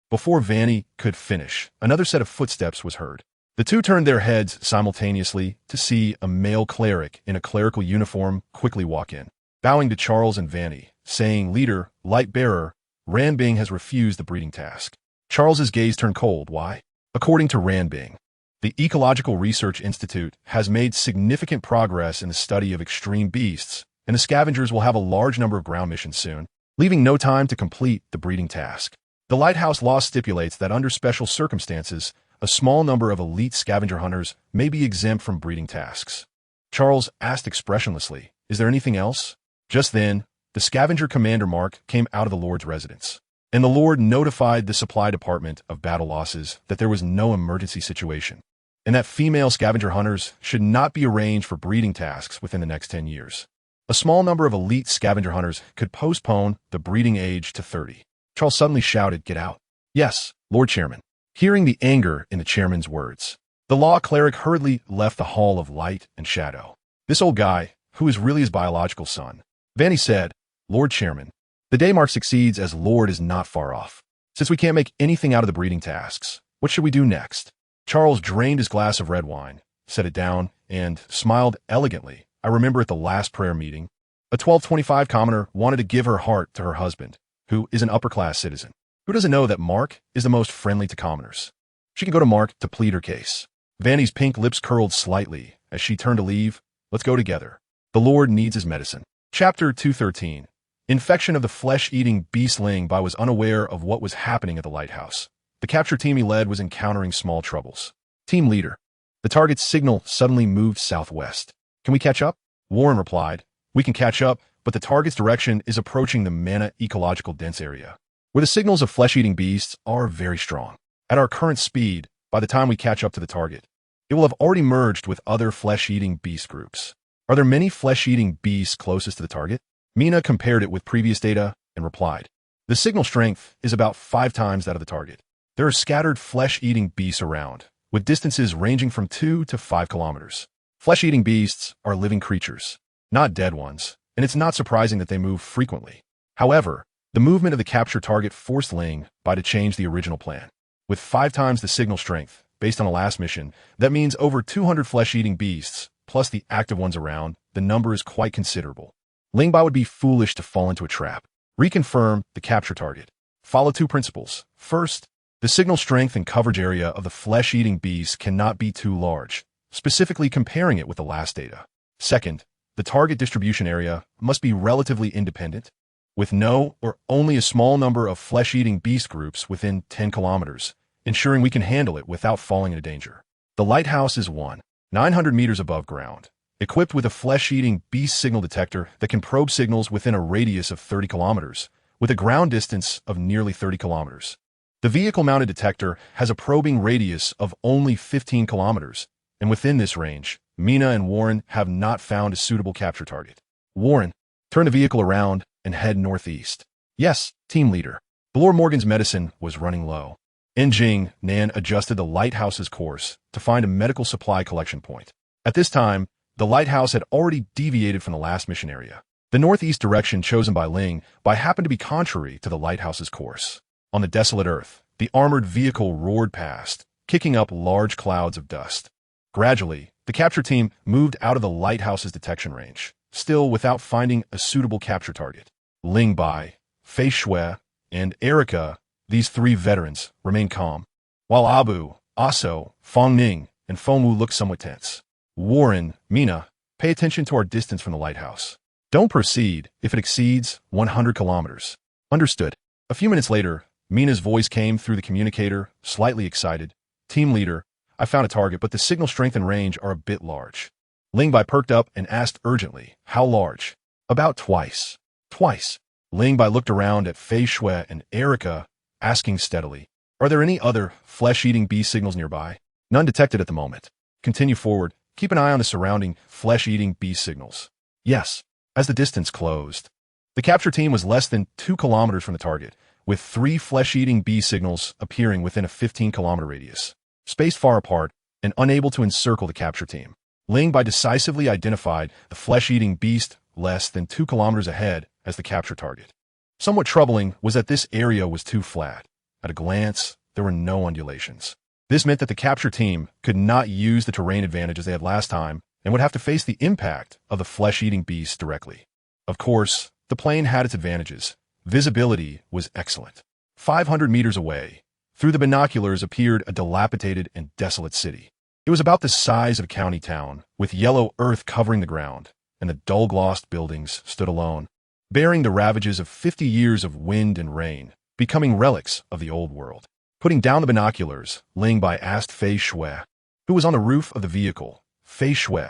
Before Vanny could finish, another set of footsteps was heard. The two turned their heads simultaneously to see a male cleric in a clerical uniform quickly walk in, bowing to Charles and Vanny, saying, "Leader, light bearer, Ran Bing has refused the breeding task." Charles's gaze turned cold. Why? According to Ran Bing, the Ecological Research Institute has made significant progress in the study of extreme beasts, and the scavengers will have a large number of ground missions soon, leaving no time to complete the breeding task. The Lighthouse Law stipulates that under special circumstances, a small number of elite scavenger hunters may be exempt from breeding tasks. Charles asked expressionlessly, "Is there anything else?" Just then, the scavenger commander Mark came out of the Lord's residence, and the Lord notified the supply department of battle losses that there was no emergency situation, and that female scavenger hunters should not be arranged for breeding tasks within the next 10 years. A small number of elite scavenger hunters could postpone the breeding age to 30. Charles suddenly shouted, "Get out." "Yes, Lord Chairman." Hearing the anger in the chairman's words, the law cleric hurriedly left the Hall of Light and Shadow. This old guy, who is really his biological son, Vanny said, "Lord Chairman, the day Mark succeeds as Lord is not far off. Since we can't make anything out of the breeding tasks, what should we do next?" Charles drained his glass of red wine, set it down, and smiled elegantly. "I remember at the last prayer meeting, a 1225 commoner wanted to give her heart to her husband, who is an upper-class citizen. Who doesn't know that Mark is the most friendly to commoners? She can go to Mark to plead her case." Vanny's pink lips curled slightly as she turned to leave. "Let's go together." The Lord needs his medicine. Chapter 213. Infection of the flesh-eating beast. Ling Bai was unaware of what was happening at the lighthouse. The capture team he led was encountering small troubles. Team leader. The target's signal suddenly moved southwest. Can we catch up? Warren replied. We can catch up, but the target's direction is approaching the Mana ecological dense area, where the signals of flesh-eating beasts are very strong. At our current speed, by the time we catch up to the target, it will have already merged with other flesh-eating beast groups. Are there many flesh-eating beasts closest to the target? Mina compared it with previous data and replied. The signal strength is about 5 times that of the target. There are scattered flesh-eating beasts around, with distances ranging from 2 to 5 kilometers. Flesh-eating beasts are living creatures, not dead ones, and it's not surprising that they move frequently. However, the movement of the capture target forced Ling Bai to change the original plan. With 5 times the signal strength, based on the last mission, that means over 200 flesh-eating beasts, plus the active ones around, the number is quite considerable. Ling Bai would be foolish to fall into a trap. Reconfirm the capture target. Follow 2 principles. First, the signal strength and coverage area of the flesh-eating beast cannot be too large, specifically comparing it with the last data. Second, the target distribution area must be relatively independent, with no or only a small number of flesh-eating beast groups within 10 kilometers, ensuring we can handle it without falling into danger. The lighthouse is 900 meters above ground, equipped with a flesh-eating beast signal detector that can probe signals within a radius of 30 kilometers, with a ground distance of nearly 30 kilometers. The vehicle-mounted detector has a probing radius of only 15 kilometers, and within this range, Mina and Warren have not found a suitable capture target. Warren, turn the vehicle around and head northeast. Yes, team leader. Lord Morgan's medicine was running low. Jing Nan adjusted the lighthouse's course to find a medical supply collection point. At this time, the lighthouse had already deviated from the last mission area. The northeast direction chosen by Ling Bai happened to be contrary to the lighthouse's course. On the desolate earth, the armored vehicle roared past, kicking up large clouds of dust. Gradually, the capture team moved out of the lighthouse's detection range, still without finding a suitable capture target. Ling Bai, Fei Shui, and Erica, these 3 veterans, remained calm, while Abu, Aso, Fong Ning, and Fengwu looked somewhat tense. Warren, Mina, pay attention to our distance from the lighthouse. Don't proceed if it exceeds 100 kilometers. Understood. A few minutes later, Mina's voice came through the communicator, slightly excited. Team leader, I found a target, but the signal strength and range are a bit large. Ling Bai perked up and asked urgently, how large? About twice. Twice. Ling Bai looked around at Fei Shui and Erica, asking steadily, are there any other flesh-eating beast signals nearby? None detected at the moment. Continue forward. Keep an eye on the surrounding flesh-eating beast signals. Yes. As the distance closed, the capture team was less than 2 kilometers from the target, with 3 flesh-eating beast signals appearing within a 15-kilometer radius. Spaced far apart and unable to encircle the capture team, Ling Bai decisively identified the flesh-eating beast less than 2 kilometers ahead as the capture target. Somewhat troubling was that this area was too flat. At a glance, there were no undulations. This meant that the capture team could not use the terrain advantages they had last time and would have to face the impact of the flesh-eating beast directly. Of course, the plane had its advantages. Visibility was excellent. 500 meters away, through the binoculars appeared a dilapidated and desolate city. It was about the size of a county town, with yellow earth covering the ground, and the dull-glossed buildings stood alone, bearing the ravages of 50 years of wind and rain, becoming relics of the old world. Putting down the binoculars, Ling Bai asked Fei Shui, who was on the roof of the vehicle. Fei Shui,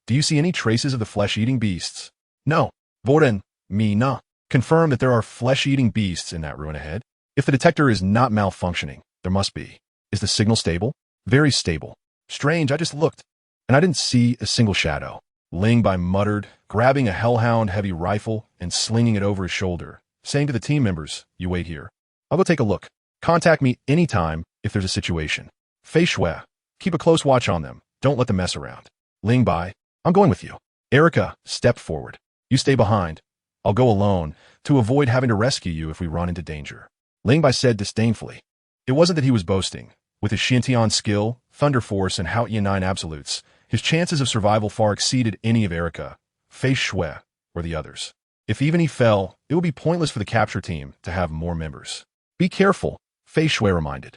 do you see any traces of the flesh-eating beasts? No. Warren, Mina, confirm that there are flesh-eating beasts in that ruin ahead. If the detector is not malfunctioning, there must be. Is the signal stable? Very stable. Strange, I just looked, and I didn't see a single shadow. Ling Bai muttered, grabbing a Hellhound heavy rifle and slinging it over his shoulder, saying to the team members, you wait here. I'll go take a look. Contact me anytime if there's a situation. Fei Shui, keep a close watch on them. Don't let them mess around. Ling Bai, I'm going with you. Erica stepped forward. You stay behind. I'll go alone to avoid having to rescue you if we run into danger. Ling Bai said disdainfully. It wasn't that he was boasting. With his Xintian skill, Thunder Force, and Haotian 9 absolutes, his chances of survival far exceeded any of Erica, Fei Shui, or the others. If even he fell, it would be pointless for the capture team to have more members. Be careful, Fei Shui reminded.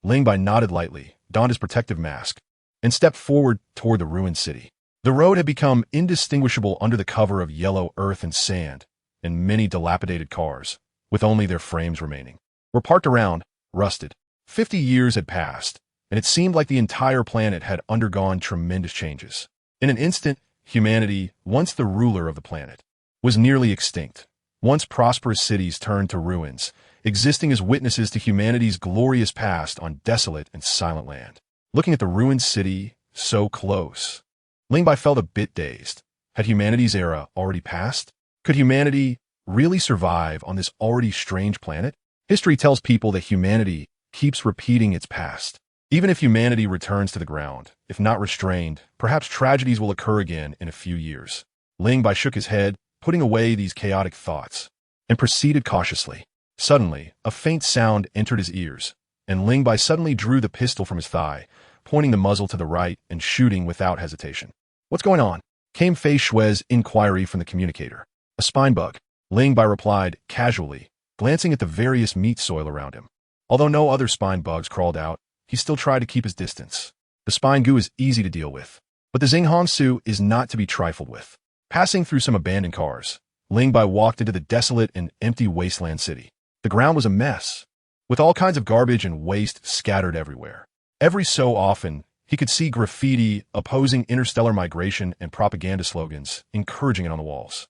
Ling Bai nodded lightly, donned his protective mask, and stepped forward toward the ruined city. The road had become indistinguishable under the cover of yellow earth and sand, and many dilapidated cars, with only their frames remaining, were parked around, rusted. 50 years had passed, and it seemed like the entire planet had undergone tremendous changes. In an instant, humanity, once the ruler of the planet, was nearly extinct. Once prosperous cities turned to ruins, existing as witnesses to humanity's glorious past on desolate and silent land. Looking at the ruined city, so close, Lingbai felt a bit dazed. Had humanity's era already passed? Could humanity really survive on this already strange planet? History tells people that humanity keeps repeating its past. Even if humanity returns to the ground, if not restrained, perhaps tragedies will occur again in a few years. Lingbai shook his head, putting away these chaotic thoughts, and proceeded cautiously. Suddenly, a faint sound entered his ears, and Lingbai suddenly drew the pistol from his thigh, pointing the muzzle to the right and shooting without hesitation. "What's going on?" came Fei Shue's inquiry from the communicator. "A spine bug," Lingbai replied casually, glancing at the various meat soil around him. Although no other spine bugs crawled out, he still tried to keep his distance. The spine goo is easy to deal with, but the Xinghongsu is not to be trifled with. Passing through some abandoned cars, Lingbai walked into the desolate and empty wasteland city. The ground was a mess, with all kinds of garbage and waste scattered everywhere. Every so often, he could see graffiti opposing interstellar migration and propaganda slogans, encouraging it on the walls.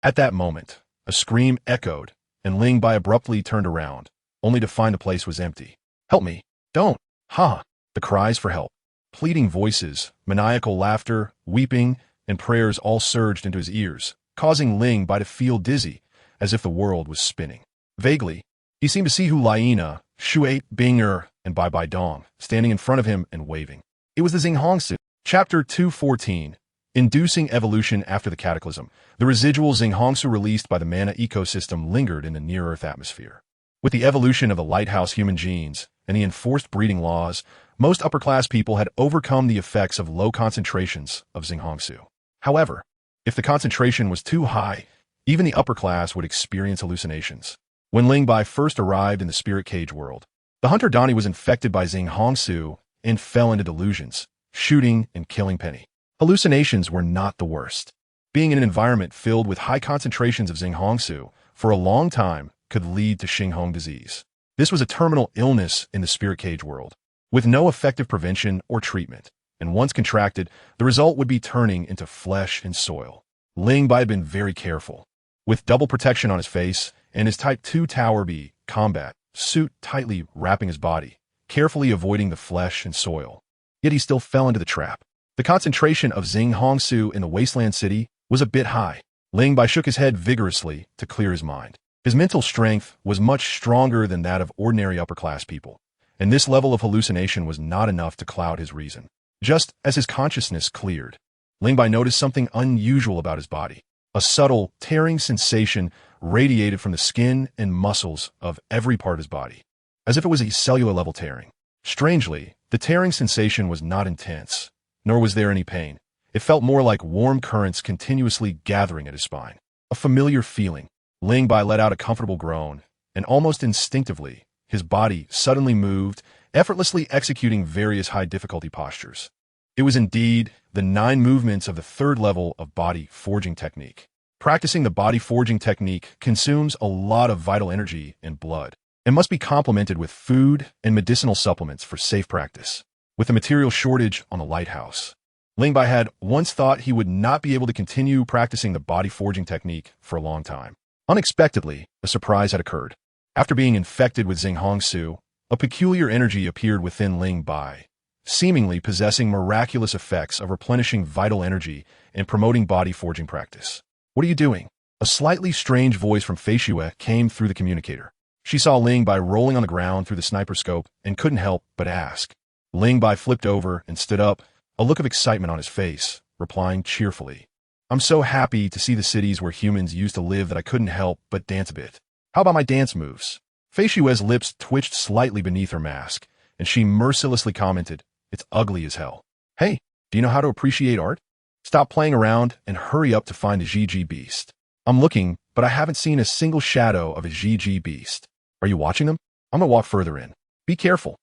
At that moment, a scream echoed, and Lingbai abruptly turned around, only to find the place was empty. "Help me! Don't!" The cries for help, pleading voices, maniacal laughter, weeping, and prayers all surged into his ears, causing Lingbai to feel dizzy, as if the world was spinning. Vaguely, he seemed to see Hu Liena, Shui Binger, and Bai Bai Dong standing in front of him and waving. It was the Xinghongsu. Chapter 214. Inducing evolution after the cataclysm. The residual Xinghongsu released by the mana ecosystem lingered in the near-Earth atmosphere. With the evolution of the lighthouse human genes and the enforced breeding laws, most upper-class people had overcome the effects of low concentrations of Xinghongsu. However, if the concentration was too high, even the upper class would experience hallucinations. When Lingbai first arrived in the spirit cage world, the hunter Donnie was infected by Xinghongsu and fell into delusions, shooting and killing Penny. Hallucinations were not the worst. Being in an environment filled with high concentrations of Xinghongsu for a long time could lead to Xinghong disease. This was a terminal illness in the spirit cage world, with no effective prevention or treatment, and once contracted, the result would be turning into flesh and soil. Lingbai had been very careful, with double protection on his face and his Type 2 Tower B combat suit tightly wrapping his body, carefully avoiding the flesh and soil. Yet he still fell into the trap. The concentration of Xinghongsu in the wasteland city was a bit high. Lingbai shook his head vigorously to clear his mind. His mental strength was much stronger than that of ordinary upper-class people, and this level of hallucination was not enough to cloud his reason. Just as his consciousness cleared, Lingbai noticed something unusual about his body. A subtle, tearing sensation radiated from the skin and muscles of every part of his body, as if it was a cellular-level tearing. Strangely, the tearing sensation was not intense, nor was there any pain. It felt more like warm currents continuously gathering at his spine. A familiar feeling. Lingbai let out a comfortable groan, and almost instinctively, his body suddenly moved, effortlessly executing various high-difficulty postures. It was indeed the 9 movements of the 3rd level of body forging technique. Practicing the body forging technique consumes a lot of vital energy and blood, and must be complemented with food and medicinal supplements for safe practice. With the material shortage on the lighthouse, Lingbai had once thought he would not be able to continue practicing the body forging technique for a long time. Unexpectedly, a surprise had occurred. After being infected with Xinghongsu, a peculiar energy appeared within Lingbai, seemingly possessing miraculous effects of replenishing vital energy and promoting body forging practice. "What are you doing?" A slightly strange voice from Fei Xue came through the communicator. She saw Lingbai rolling on the ground through the sniper scope and couldn't help but ask. Lingbai flipped over and stood up, a look of excitement on his face, replying cheerfully, "I'm so happy to see the cities where humans used to live that I couldn't help but dance a bit. How about my dance moves?" Fei Xue's lips twitched slightly beneath her mask, and she mercilessly commented, "It's ugly as hell. Hey, do you know how to appreciate art? Stop playing around and hurry up to find the GG beast. I'm looking, but I haven't seen a single shadow of a GG beast. Are you watching them? I'm gonna walk further in. Be careful."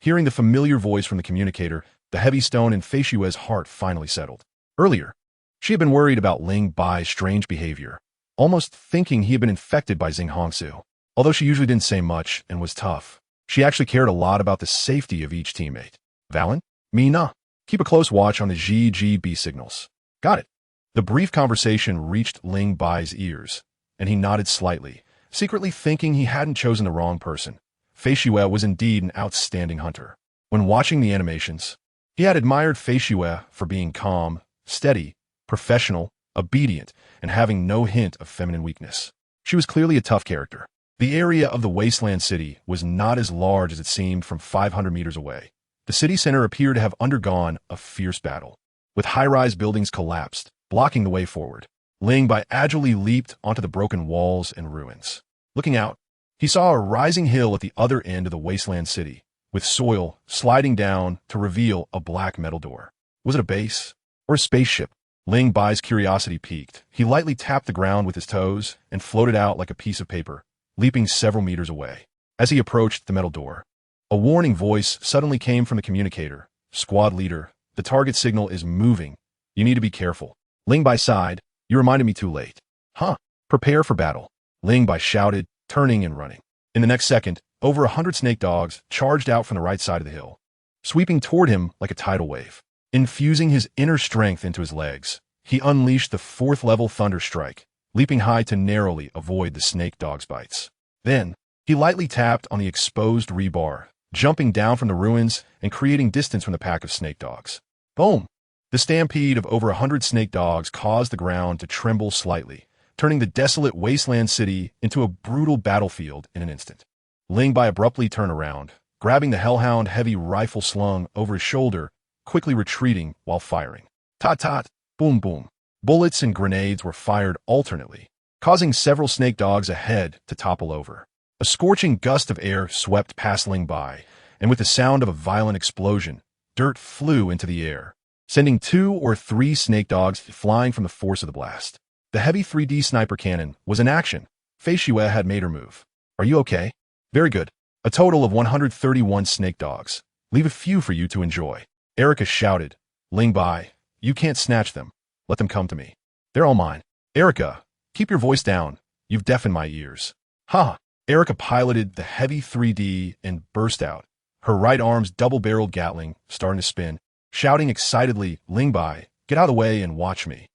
Hearing the familiar voice from the communicator, The heavy stone in Fei Xue's heart finally settled. Earlier, she had been worried about Ling Bai's strange behavior, almost thinking he had been infected by Xing Hongsu. Although she usually didn't say much and was tough, she actually cared a lot about the safety of each teammate. Valen? Mina? Keep a close watch on the GGB signals. Got it. The brief conversation reached Ling Bai's ears, and he nodded slightly, secretly thinking he hadn't chosen the wrong person. Fei Xue was indeed an outstanding hunter. When watching the animations, he had admired Fei Xue for being calm, steady, professional, obedient, and having no hint of feminine weakness. She was clearly a tough character. The area of the wasteland city was not as large as it seemed from 500 meters away. The city center appeared to have undergone a fierce battle, with high-rise buildings collapsed, blocking the way forward. Ling Bai agilely leaped onto the broken walls and ruins. Looking out, he saw a rising hill at the other end of the wasteland city, with soil sliding down to reveal a black metal door. Was it a base or a spaceship? Ling Bai's curiosity piqued. He lightly tapped the ground with his toes and floated out like a piece of paper, leaping several meters away. As he approached the metal door, a warning voice suddenly came from the communicator. Squad leader, the target signal is moving. You need to be careful. Ling Bai sighed. You reminded me too late. Huh. Prepare for battle. Ling Bai shouted, turning and running. In the next second, over 100 snake dogs charged out from the right side of the hill, sweeping toward him like a tidal wave. Infusing his inner strength into his legs, he unleashed the 4th-level Thunder Strike, leaping high to narrowly avoid the snake dog's bites. Then, he lightly tapped on the exposed rebar, jumping down from the ruins and creating distance from the pack of snake dogs. Boom! The stampede of over 100 snake dogs caused the ground to tremble slightly, turning the desolate wasteland city into a brutal battlefield in an instant. Ling Bai abruptly turned around, grabbing the Hellhound heavy rifle slung over his shoulder, quickly retreating while firing. Tot-tot, boom-boom. Bullets and grenades were fired alternately, causing several snake dogs ahead to topple over. A scorching gust of air swept past Ling Bai, and with the sound of a violent explosion, dirt flew into the air, sending 2 or 3 snake dogs flying from the force of the blast. The heavy 3D sniper cannon was in action. Fei Xue had made her move. Are you okay? Very good. A total of 131 snake dogs. Leave a few for you to enjoy. Erica shouted. Ling Bai, you can't snatch them. Let them come to me. They're all mine. Erica, keep your voice down. You've deafened my ears. Ha! Erica piloted the heavy 3D and burst out, her right arm's double-barreled Gatling starting to spin, shouting excitedly, Ling Bai, get out of the way and watch me.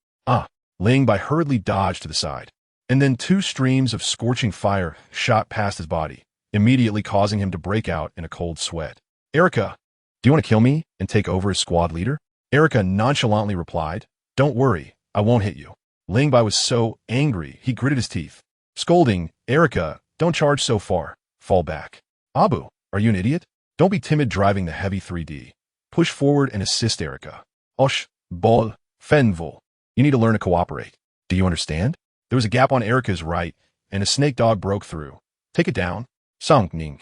Ling Bai hurriedly dodged to the side, and then 2 streams of scorching fire shot past his body, immediately causing him to break out in a cold sweat. Erica, do you want to kill me and take over as squad leader? Erica nonchalantly replied, don't worry, I won't hit you. Ling Bai was so angry, he gritted his teeth, scolding, Erica, don't charge so far. Fall back. Abu, are you an idiot? Don't be timid driving the heavy 3D. Push forward and assist Erica. Osh, bol, fenvol. You need to learn to cooperate. Do you understand? There was a gap on Erica's right, and a snake dog broke through. Take it down. Song Ning.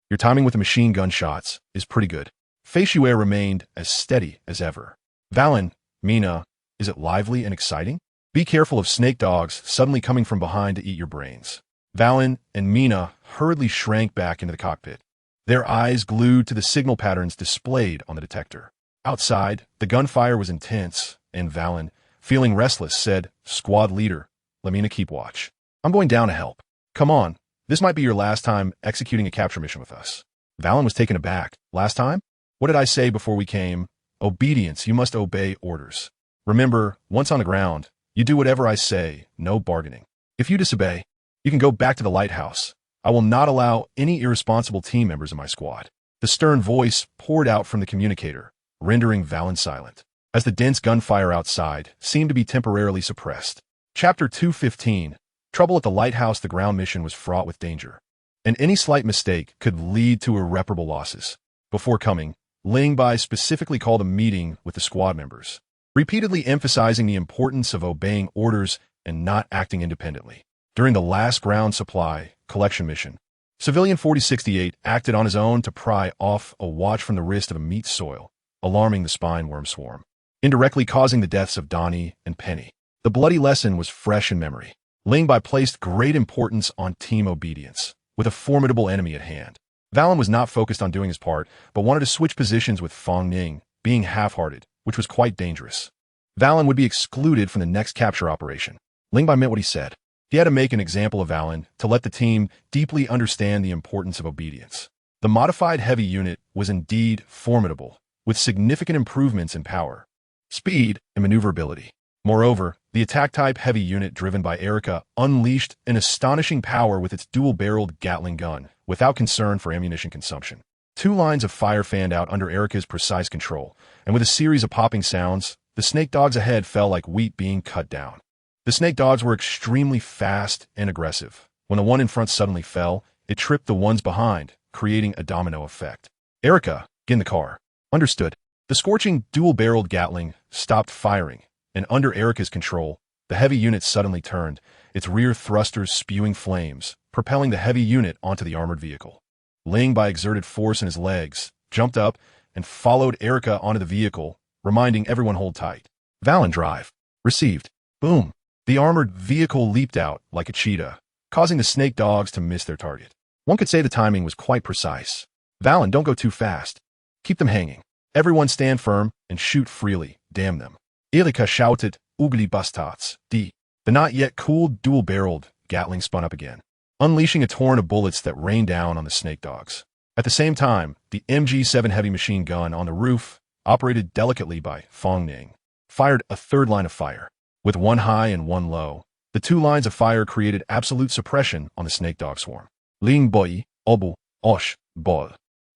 Your timing with the machine gun shots is pretty good. Fei Xue remained as steady as ever. Valen, Mina, is it lively and exciting? Be careful of snake dogs suddenly coming from behind to eat your brains. Valen and Mina hurriedly shrank back into the cockpit, their eyes glued to the signal patterns displayed on the detector. Outside, the gunfire was intense, and Valen, feeling restless, said, Squad leader, let Mina keep watch. I'm going down to help. Come on, this might be your last time executing a capture mission with us. Valen was taken aback. Last time? What did I say before we came? Obedience, you must obey orders. Remember, once on the ground, you do whatever I say, no bargaining. If you disobey, you can go back to the lighthouse. I will not allow any irresponsible team members in my squad. The stern voice poured out from the communicator, rendering Valen silent, as the dense gunfire outside seemed to be temporarily suppressed. Chapter 215. Trouble at the lighthouse. The ground mission was fraught with danger, and any slight mistake could lead to irreparable losses. Before coming, Ling Bai specifically called a meeting with the squad members, repeatedly emphasizing the importance of obeying orders and not acting independently. During the last ground supply collection mission, Civilian 4068 acted on his own to pry off a watch from the wrist of a meat soil, alarming the spine worm swarm, indirectly causing the deaths of Donnie and Penny. The bloody lesson was fresh in memory. Ling Bai placed great importance on team obedience, with a formidable enemy at hand. Valen was not focused on doing his part, but wanted to switch positions with Fong Ning, being half-hearted, which was quite dangerous. Valen would be excluded from the next capture operation. Lingbai meant what he said. He had to make an example of Valen to let the team deeply understand the importance of obedience. The modified heavy unit was indeed formidable, with significant improvements in power, speed, and maneuverability. Moreover, the attack-type heavy unit driven by Erica unleashed an astonishing power with its dual-barreled Gatling gun, without concern for ammunition consumption. 2 lines of fire fanned out under Erica's precise control, and with a series of popping sounds, the snake dogs ahead fell like wheat being cut down. The snake dogs were extremely fast and aggressive. When the one in front suddenly fell, it tripped the ones behind, creating a domino effect. Erica, get in the car. Understood. The scorching dual-barreled Gatling stopped firing, and under Erica's control, the heavy unit suddenly turned, its rear thrusters spewing flames, propelling the heavy unit onto the armored vehicle. Ling, by exerted force in his legs, jumped up and followed Erica onto the vehicle, reminding everyone hold tight. Valen drive. Received. Boom. The armored vehicle leaped out like a cheetah, causing the snake dogs to miss their target. One could say the timing was quite precise. Valen, don't go too fast. Keep them hanging. Everyone stand firm and shoot freely, damn them. Erika shouted, Ugly bastards. The not yet cooled dual-barreled Gatling spun up again, unleashing a torrent of bullets that rained down on the snake dogs. At the same time, the MG7 heavy machine gun on the roof, operated delicately by Fong Ning, fired a 3rd line of fire. With 1 high and 1 low, the 2 lines of fire created absolute suppression on the snake dog swarm. Ling Boi, Obu, Osh, Bol,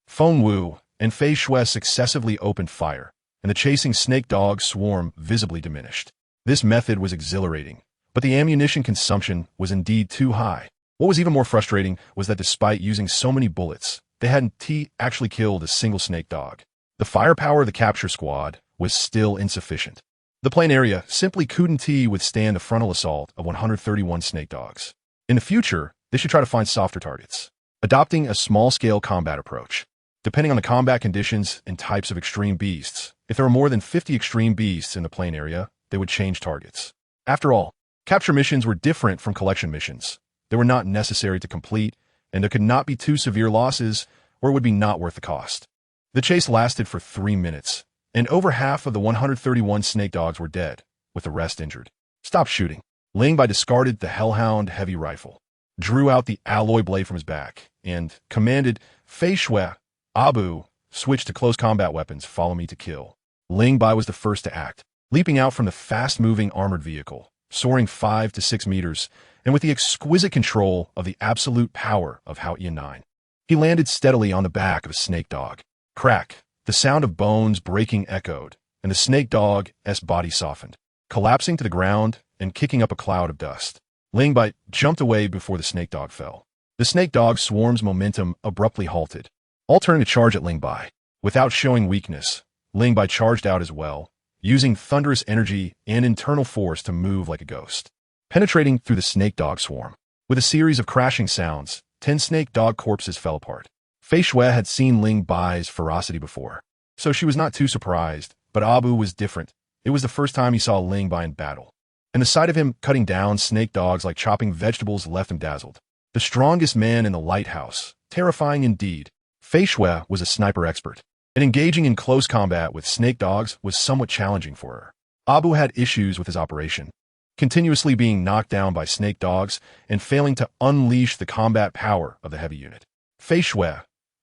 Feng Wu, and Fei Shui successively opened fire, and the chasing snake dog swarm visibly diminished. This method was exhilarating, but the ammunition consumption was indeed too high. What was even more frustrating was that despite using so many bullets, they hadn't actually killed a single snake dog. The firepower of the capture squad was still insufficient. The plain area simply couldn't withstand a frontal assault of 131 snake dogs. In the future, they should try to find softer targets, adopting a small-scale combat approach. Depending on the combat conditions and types of extreme beasts, if there were more than 50 extreme beasts in the plain area, they would change targets. After all, capture missions were different from collection missions. They were not necessary to complete, and there could not be too severe losses, or it would be not worth the cost. The chase lasted for 3 minutes, and over half of the 131 snake dogs were dead, with the rest injured. Stop shooting. Ling Bai discarded the Hellhound heavy rifle, drew out the alloy blade from his back, and commanded Fei Shui, Abu, switch to close combat weapons, follow me to kill. Ling Bai was the first to act, leaping out from the fast-moving armored vehicle, soaring 5 to 6 meters, and with the exquisite control of the absolute power of Hao Yan 9. He landed steadily on the back of a snake dog. Crack, the sound of bones breaking echoed, and the snake dog's body softened, collapsing to the ground and kicking up a cloud of dust. Ling Bai jumped away before the snake dog fell. The snake dog swarm's momentum abruptly halted, all turning to charge at Ling Bai. Without showing weakness, Ling Bai charged out as well, using thunderous energy and internal force to move like a ghost, penetrating through the snake dog swarm. With a series of crashing sounds, 10 snake dog corpses fell apart. Fei Shui had seen Ling Bai's ferocity before, so she was not too surprised, but Abu was different. It was the first time he saw Ling Bai in battle, and the sight of him cutting down snake dogs like chopping vegetables left him dazzled. The strongest man in the lighthouse, terrifying indeed. Fei Shui was a sniper expert, and engaging in close combat with snake dogs was somewhat challenging for her. Abu had issues with his operation, continuously being knocked down by snake dogs and failing to unleash the combat power of the heavy unit. Fei Shui,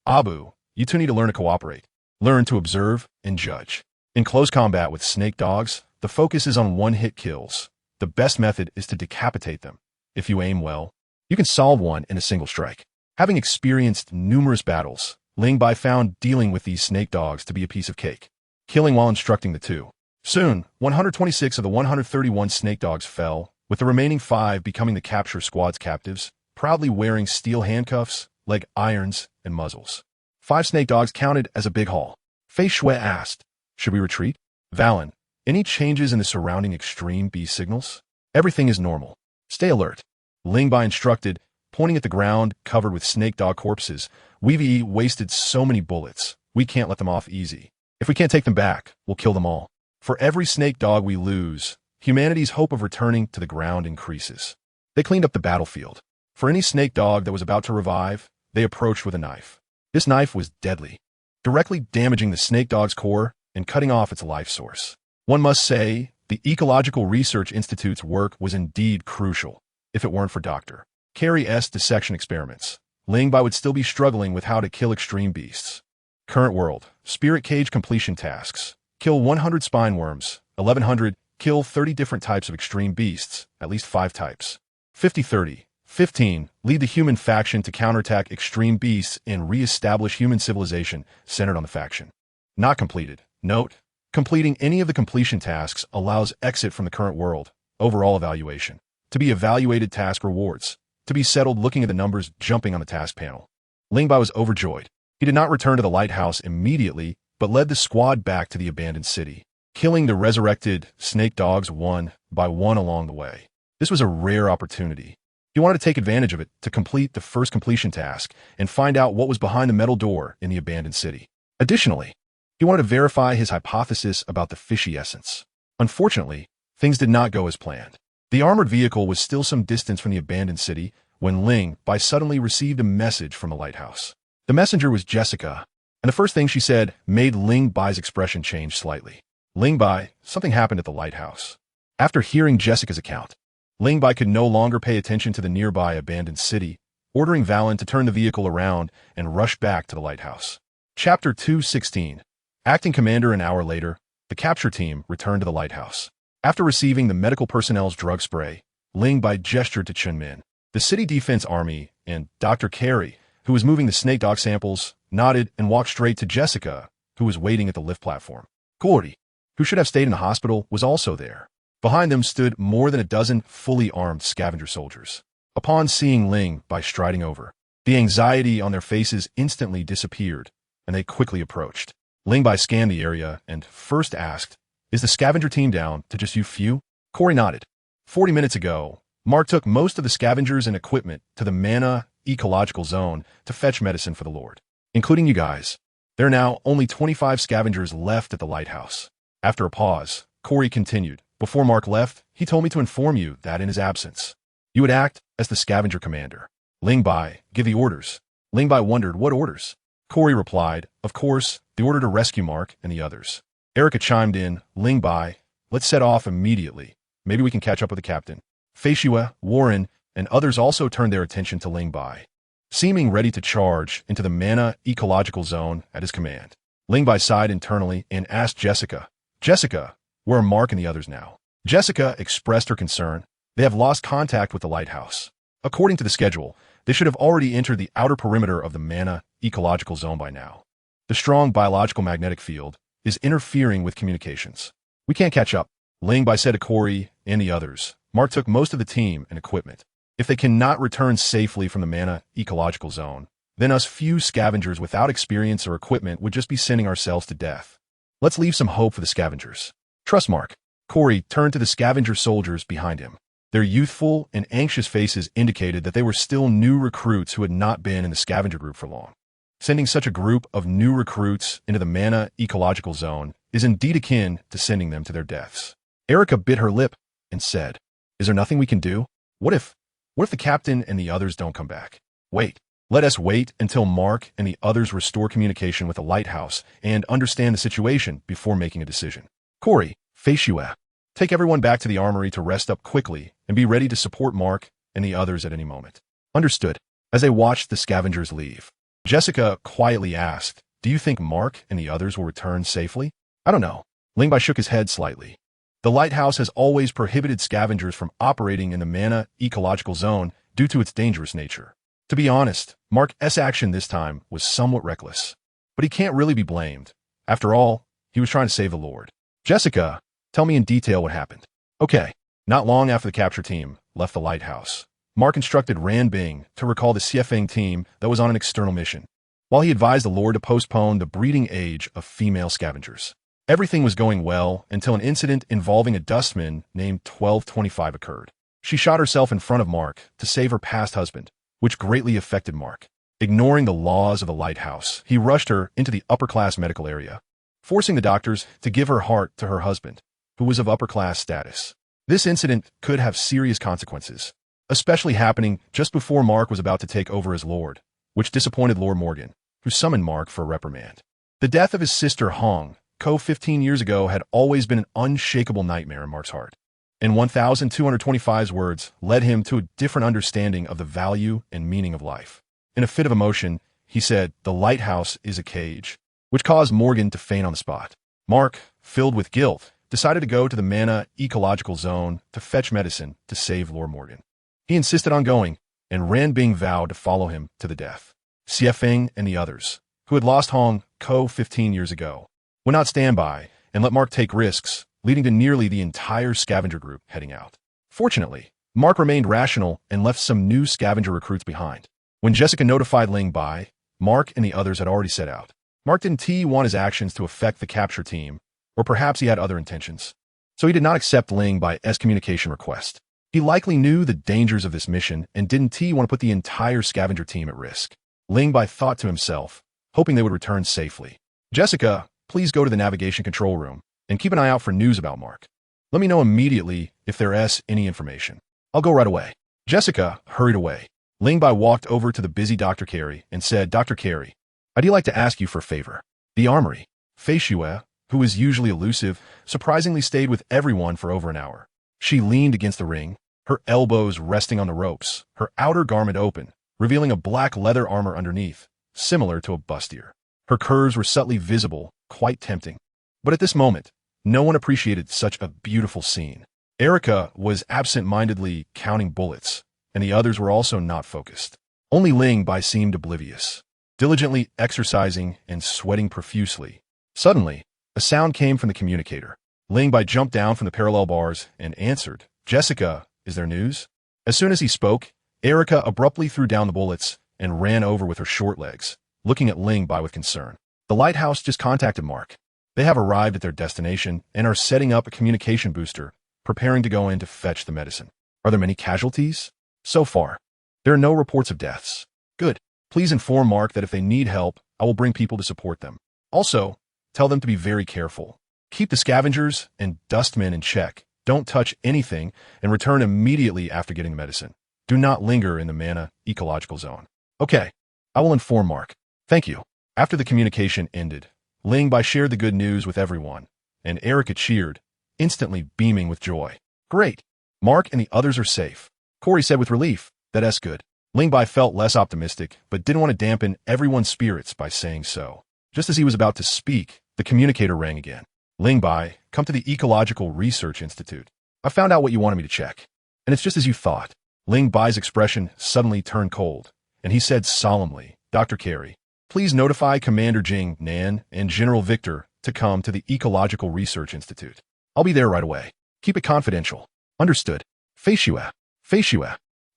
Abu, you two need to learn to cooperate. Learn to observe and judge. In close combat with snake dogs, the focus is on one-hit kills. The best method is to decapitate them. If you aim well, you can solve one in a single strike. Having experienced numerous battles, Ling Bai found dealing with these snake dogs to be a piece of cake, killing while instructing the two. Soon, 126 of the 131 snake dogs fell, with the remaining 5 becoming the capture squad's captives, proudly wearing steel handcuffs, leg irons, and muzzles. 5 snake dogs counted as a big haul. Fei Shui asked, should we retreat? Valen, any changes in the surrounding extreme beast signals? Everything is normal. Stay alert. Ling Bai instructed, pointing at the ground covered with snake dog corpses. We've wasted so many bullets. We can't let them off easy. If we can't take them back, we'll kill them all. For every snake dog we lose, humanity's hope of returning to the ground increases. They cleaned up the battlefield. For any snake dog that was about to revive, they approached with a knife. This knife was deadly, directly damaging the snake dog's core and cutting off its life source. One must say, the Ecological Research Institute's work was indeed crucial. If it weren't for Dr. Carey's dissection experiments, Ling Bai would still be struggling with how to kill extreme beasts. Current world, spirit cage completion tasks. Kill 100 spine worms, 1100, kill 30 different types of extreme beasts, at least 5 types. 50-30. 15. Lead the human faction to counterattack extreme beasts and re-establish human civilization centered on the faction. Not completed. Note: completing any of the completion tasks allows exit from the current world. Overall evaluation. To be evaluated task rewards. To be settled looking at the numbers jumping on the task panel. Ling Bai was overjoyed. He did not return to the lighthouse immediately, but led the squad back to the abandoned city, killing the resurrected snake dogs one by one along the way. This was a rare opportunity. He wanted to take advantage of it to complete the first completion task and find out what was behind the metal door in the abandoned city. Additionally, he wanted to verify his hypothesis about the fishy essence. Unfortunately, things did not go as planned. The armored vehicle was still some distance from the abandoned city when Ling Bai suddenly received a message from the lighthouse. The messenger was Jessica, and the first thing she said made Ling Bai's expression change slightly. Ling Bai, something happened at the lighthouse. After hearing Jessica's account, Ling Bai could no longer pay attention to the nearby abandoned city, ordering Valen to turn the vehicle around and rush back to the lighthouse. Chapter 2:16. Acting Commander. An hour later, the capture team returned to the lighthouse. After receiving the medical personnel's drug spray, Ling Bai gestured to Chunmin. The city defense army and Dr. Carey, who was moving the snake dog samples, nodded and walked straight to Jessica, who was waiting at the lift platform. Corey, who should have stayed in the hospital, was also there. Behind them stood more than a dozen fully armed scavenger soldiers. Upon seeing Ling Bai striding over, the anxiety on their faces instantly disappeared, and they quickly approached. Ling Bai scanned the area and first asked, "Is the scavenger team down to just you few?" Corey nodded. 40 minutes ago, Mark took most of the scavengers and equipment to the Mana Ecological Zone to fetch medicine for the Lord, including you guys. There are now only 25 scavengers left at the lighthouse. After a pause, Corey continued, "Before Mark left, he told me to inform you that in his absence, you would act as the scavenger commander. Ling Bai, give the orders." Ling Bai wondered what orders. Corey replied, "Of course, the order to rescue Mark and the others." Erica chimed in, "Ling Bai, let's set off immediately. Maybe we can catch up with the captain." Fei Xue, Warren, and others also turned their attention to Ling Bai, seeming ready to charge into the Mana Ecological Zone at his command. Ling Bai sighed internally and asked Jessica, "Jessica, where are Mark and the others now?" Jessica expressed her concern. "They have lost contact with the lighthouse. According to the schedule, they should have already entered the outer perimeter of the Mana Ecological Zone by now. The strong biological magnetic field is interfering with communications. We can't catch up." Ling Bai said to Corey and the others, "Mark took most of the team and equipment. If they cannot return safely from the Mana Ecological Zone, then us few scavengers without experience or equipment would just be sending ourselves to death. Let's leave some hope for the scavengers. Trust Mark." Corey turned to the scavenger soldiers behind him. Their youthful and anxious faces indicated that they were still new recruits who had not been in the scavenger group for long. Sending such a group of new recruits into the Mana Ecological Zone is indeed akin to sending them to their deaths. Erica bit her lip and said, "Is there nothing we can do? What if the captain and the others don't come back? Wait. Let us wait until Mark and the others restore communication with the lighthouse and understand the situation before making a decision. Corey, Fei Xue, take everyone back to the armory to rest up quickly and be ready to support Mark and the others at any moment." Understood. As they watched the scavengers leave, Jessica quietly asked, "Do you think Mark and the others will return safely?" "I don't know." Ling Bai shook his head slightly. The lighthouse has always prohibited scavengers from operating in the Mana Ecological Zone due to its dangerous nature. To be honest, Mark's action this time was somewhat reckless. But he can't really be blamed. After all, he was trying to save the Lord. "Jessica, tell me in detail what happened." "Okay." Not long after the capture team left the lighthouse, Mark instructed Ran Bing to recall the Xiefeng team that was on an external mission, while he advised the Lord to postpone the breeding age of female scavengers. Everything was going well until an incident involving a dustman named 1225 occurred. She shot herself in front of Mark to save her past husband, which greatly affected Mark. Ignoring the laws of the lighthouse, he rushed her into the upper-class medical area, forcing the doctors to give her heart to her husband, who was of upper-class status. This incident could have serious consequences, especially happening just before Mark was about to take over as Lord, which disappointed Lord Morgan, who summoned Mark for a reprimand. The death of his sister Hong Co 15 years ago had always been an unshakable nightmare in Mark's heart. In 1,225's words, led him to a different understanding of the value and meaning of life. In a fit of emotion, he said, "The lighthouse is a cage," which caused Morgan to faint on the spot. Mark, filled with guilt, decided to go to the Mana ecological zone to fetch medicine to save Lord Morgan. He insisted on going, and Ran Bing vowed to follow him to the death. Xie Feng and the others, who had lost Hong Co 15 years ago, would not stand by and let Mark take risks, leading to nearly the entire scavenger group heading out. Fortunately, Mark remained rational and left some new scavenger recruits behind. When Jessica notified Ling Bai, Mark and the others had already set out. Mark didn't want his actions to affect the capture team, or perhaps he had other intentions. So he did not accept Ling Bai's communication request. He likely knew the dangers of this mission and didn't want to put the entire scavenger team at risk. Ling Bai thought to himself, hoping they would return safely. "Jessica, please go to the navigation control room and keep an eye out for news about Mark. Let me know immediately if there's any information. I'll go right away." Jessica hurried away. Ling Bai walked over to the busy Dr. Carey and said, "Dr. Carey, I'd like to ask you for a favor." The armory. Fei Xue, who is usually elusive, surprisingly stayed with everyone for over an hour. She leaned against the ring, her elbows resting on the ropes, her outer garment open, revealing a black leather armor underneath, similar to a bustier. Her curves were subtly visible, quite tempting. But at this moment, no one appreciated such a beautiful scene. Erica was absent-mindedly counting bullets, and the others were also not focused. Only Ling Bai seemed oblivious, diligently exercising and sweating profusely. Suddenly, a sound came from the communicator. Ling Bai jumped down from the parallel bars and answered, "Jessica, is there news?" As soon as he spoke, Erica abruptly threw down the bullets and ran over with her short legs, looking at Ling Bai with concern. "The lighthouse just contacted Mark. They have arrived at their destination and are setting up a communication booster, preparing to go in to fetch the medicine. Are there many casualties?" "So far, there are no reports of deaths." "Good. Please inform Mark that if they need help, I will bring people to support them. Also, tell them to be very careful. Keep the scavengers and dustmen in check. Don't touch anything and return immediately after getting the medicine. Do not linger in the Mana ecological zone." "Okay, I will inform Mark. Thank you." After the communication ended, Ling Bai shared the good news with everyone, and Erica cheered, instantly beaming with joy. "Great. Mark and the others are safe." Corey said with relief, "That's good." Ling Bai felt less optimistic, but didn't want to dampen everyone's spirits by saying so. Just as he was about to speak, the communicator rang again. "Ling Bai, come to the Ecological Research Institute. I found out what you wanted me to check. And it's just as you thought." Ling Bai's expression suddenly turned cold, and he said solemnly, "Dr. Carey, please notify Commander Jing Nan and General Victor to come to the Ecological Research Institute. I'll be there right away. Keep it confidential." "Understood." Fei Xue,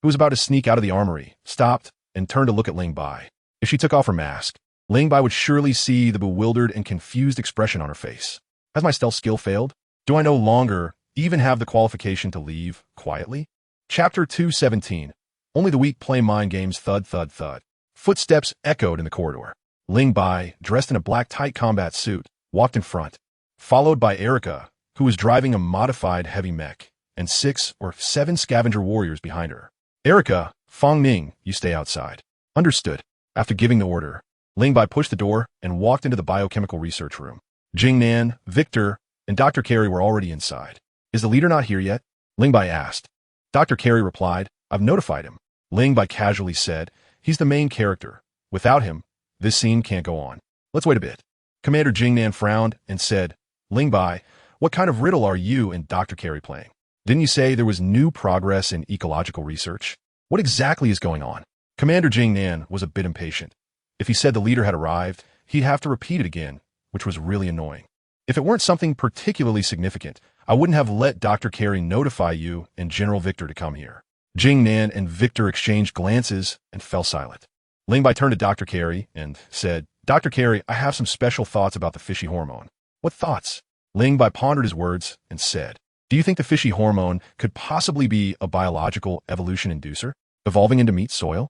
who was about to sneak out of the armory, stopped and turned to look at Ling Bai. If she took off her mask, Ling Bai would surely see the bewildered and confused expression on her face. "Has my stealth skill failed? Do I no longer even have the qualification to leave quietly?" Chapter 217. Only the weak play mind games. Thud, thud, thud. Footsteps echoed in the corridor. Ling Bai, dressed in a black tight combat suit, walked in front, followed by Erica, who was driving a modified heavy mech, and 6 or 7 scavenger warriors behind her. "Erica, Fong Ning, you stay outside." "Understood." After giving the order, Ling Bai pushed the door and walked into the biochemical research room. Jing Nan, Victor, and Dr. Carey were already inside. "Is the leader not here yet?" Ling Bai asked. Dr. Carey replied, "I've notified him." Ling Bai casually said, "He's the main character. Without him, this scene can't go on. Let's wait a bit." Commander Jing Nan frowned and said, "Ling Bai, what kind of riddle are you and Dr. Carey playing? Didn't you say there was new progress in ecological research? What exactly is going on?" Commander Jing Nan was a bit impatient. If he said the leader had arrived, he'd have to repeat it again, which was really annoying. "If it weren't something particularly significant, I wouldn't have let Dr. Carey notify you and General Victor to come here." Jing Nan and Victor exchanged glances and fell silent. Ling Bai turned to Dr. Carey and said, "Dr. Carey, I have some special thoughts about the fishy hormone." "What thoughts?" Ling Bai pondered his words and said, "Do you think the fishy hormone could possibly be a biological evolution inducer, evolving into meat soil?"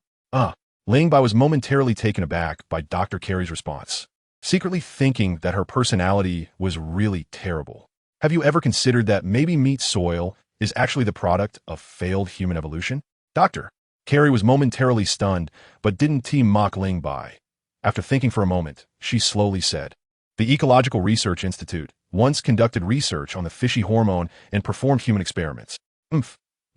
Ling Bai was momentarily taken aback by Dr. Carey's response, secretly thinking that her personality was really terrible. "Have you ever considered that maybe meat soil is actually the product of failed human evolution?" Dr. Carey was momentarily stunned, but didn't mock Ling Bai. After thinking for a moment, she slowly said, The Ecological Research Institute once conducted research on the fishy hormone and performed human experiments.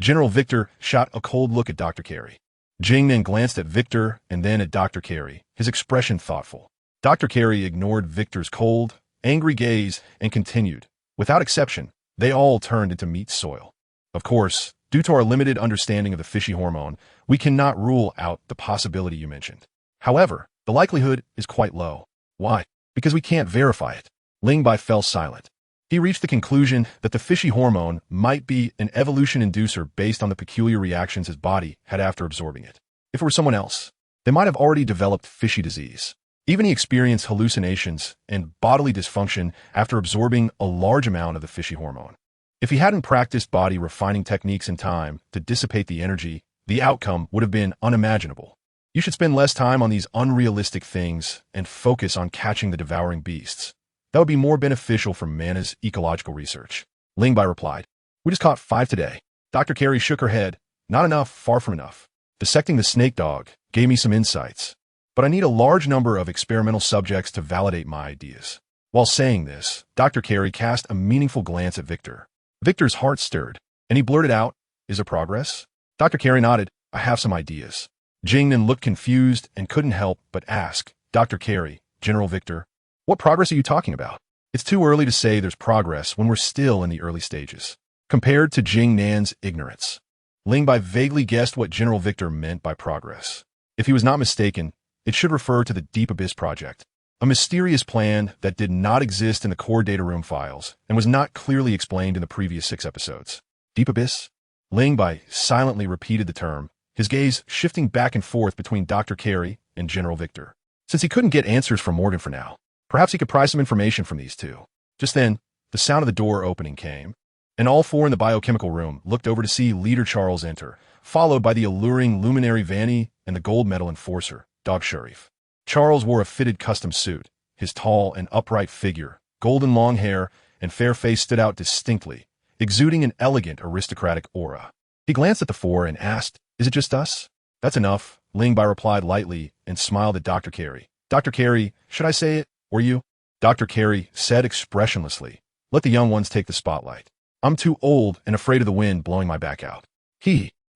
General Victor shot a cold look at Dr. Carey. Jing then glanced at Victor and then at Dr. Carey, his expression thoughtful. Dr. Carey ignored Victor's cold, angry gaze and continued. Without exception, they all turned into meat soil. Of course, due to our limited understanding of the fishy hormone, we cannot rule out the possibility you mentioned. However, the likelihood is quite low. Why? Because we can't verify it. Ling Bai fell silent. He reached the conclusion that the fishy hormone might be an evolution inducer based on the peculiar reactions his body had after absorbing it. If it were someone else, they might have already developed fishy disease. Even he experienced hallucinations and bodily dysfunction after absorbing a large amount of the fishy hormone. If he hadn't practiced body refining techniques in time to dissipate the energy, the outcome would have been unimaginable. You should spend less time on these unrealistic things and focus on catching the devouring beasts. That would be more beneficial for Mana's ecological research. Ling Bai replied, "We just caught 5 today." Dr. Carey shook her head. "Not enough, far from enough. Dissecting the snake dog gave me some insights, but I need a large number of experimental subjects to validate my ideas." While saying this, Dr. Carey cast a meaningful glance at Victor. Victor's heart stirred, and he blurted out, "Is there progress?" Dr. Carey nodded, "I have some ideas." Jing then looked confused and couldn't help but ask, "Dr. Carey, General Victor, what progress are you talking about?" It's too early to say there's progress when we're still in the early stages. Compared to Jing Nan's ignorance, Ling Bai vaguely guessed what General Victor meant by progress. If he was not mistaken, it should refer to the Deep Abyss project, a mysterious plan that did not exist in the core data room files and was not clearly explained in the previous 6 episodes. Deep Abyss? Ling Bai silently repeated the term, his gaze shifting back and forth between Dr. Carey and General Victor. Since he couldn't get answers from Morgan for now, perhaps he could pry some information from these two. Just then, the sound of the door opening came, and all 4 in the biochemical room looked over to see Leader Charles enter, followed by the alluring luminary Vanny and the gold medal enforcer, Dog Sharif. Charles wore a fitted custom suit. His tall and upright figure, golden long hair, and fair face stood out distinctly, exuding an elegant aristocratic aura. He glanced at the 4 and asked, "Is it just us?" "That's enough," Ling Bai replied lightly and smiled at Dr. Carey. "Dr. Carey, should I say it, or you?" Dr. Carey said expressionlessly, "Let the young ones take the spotlight. I'm too old and afraid of the wind blowing my back out."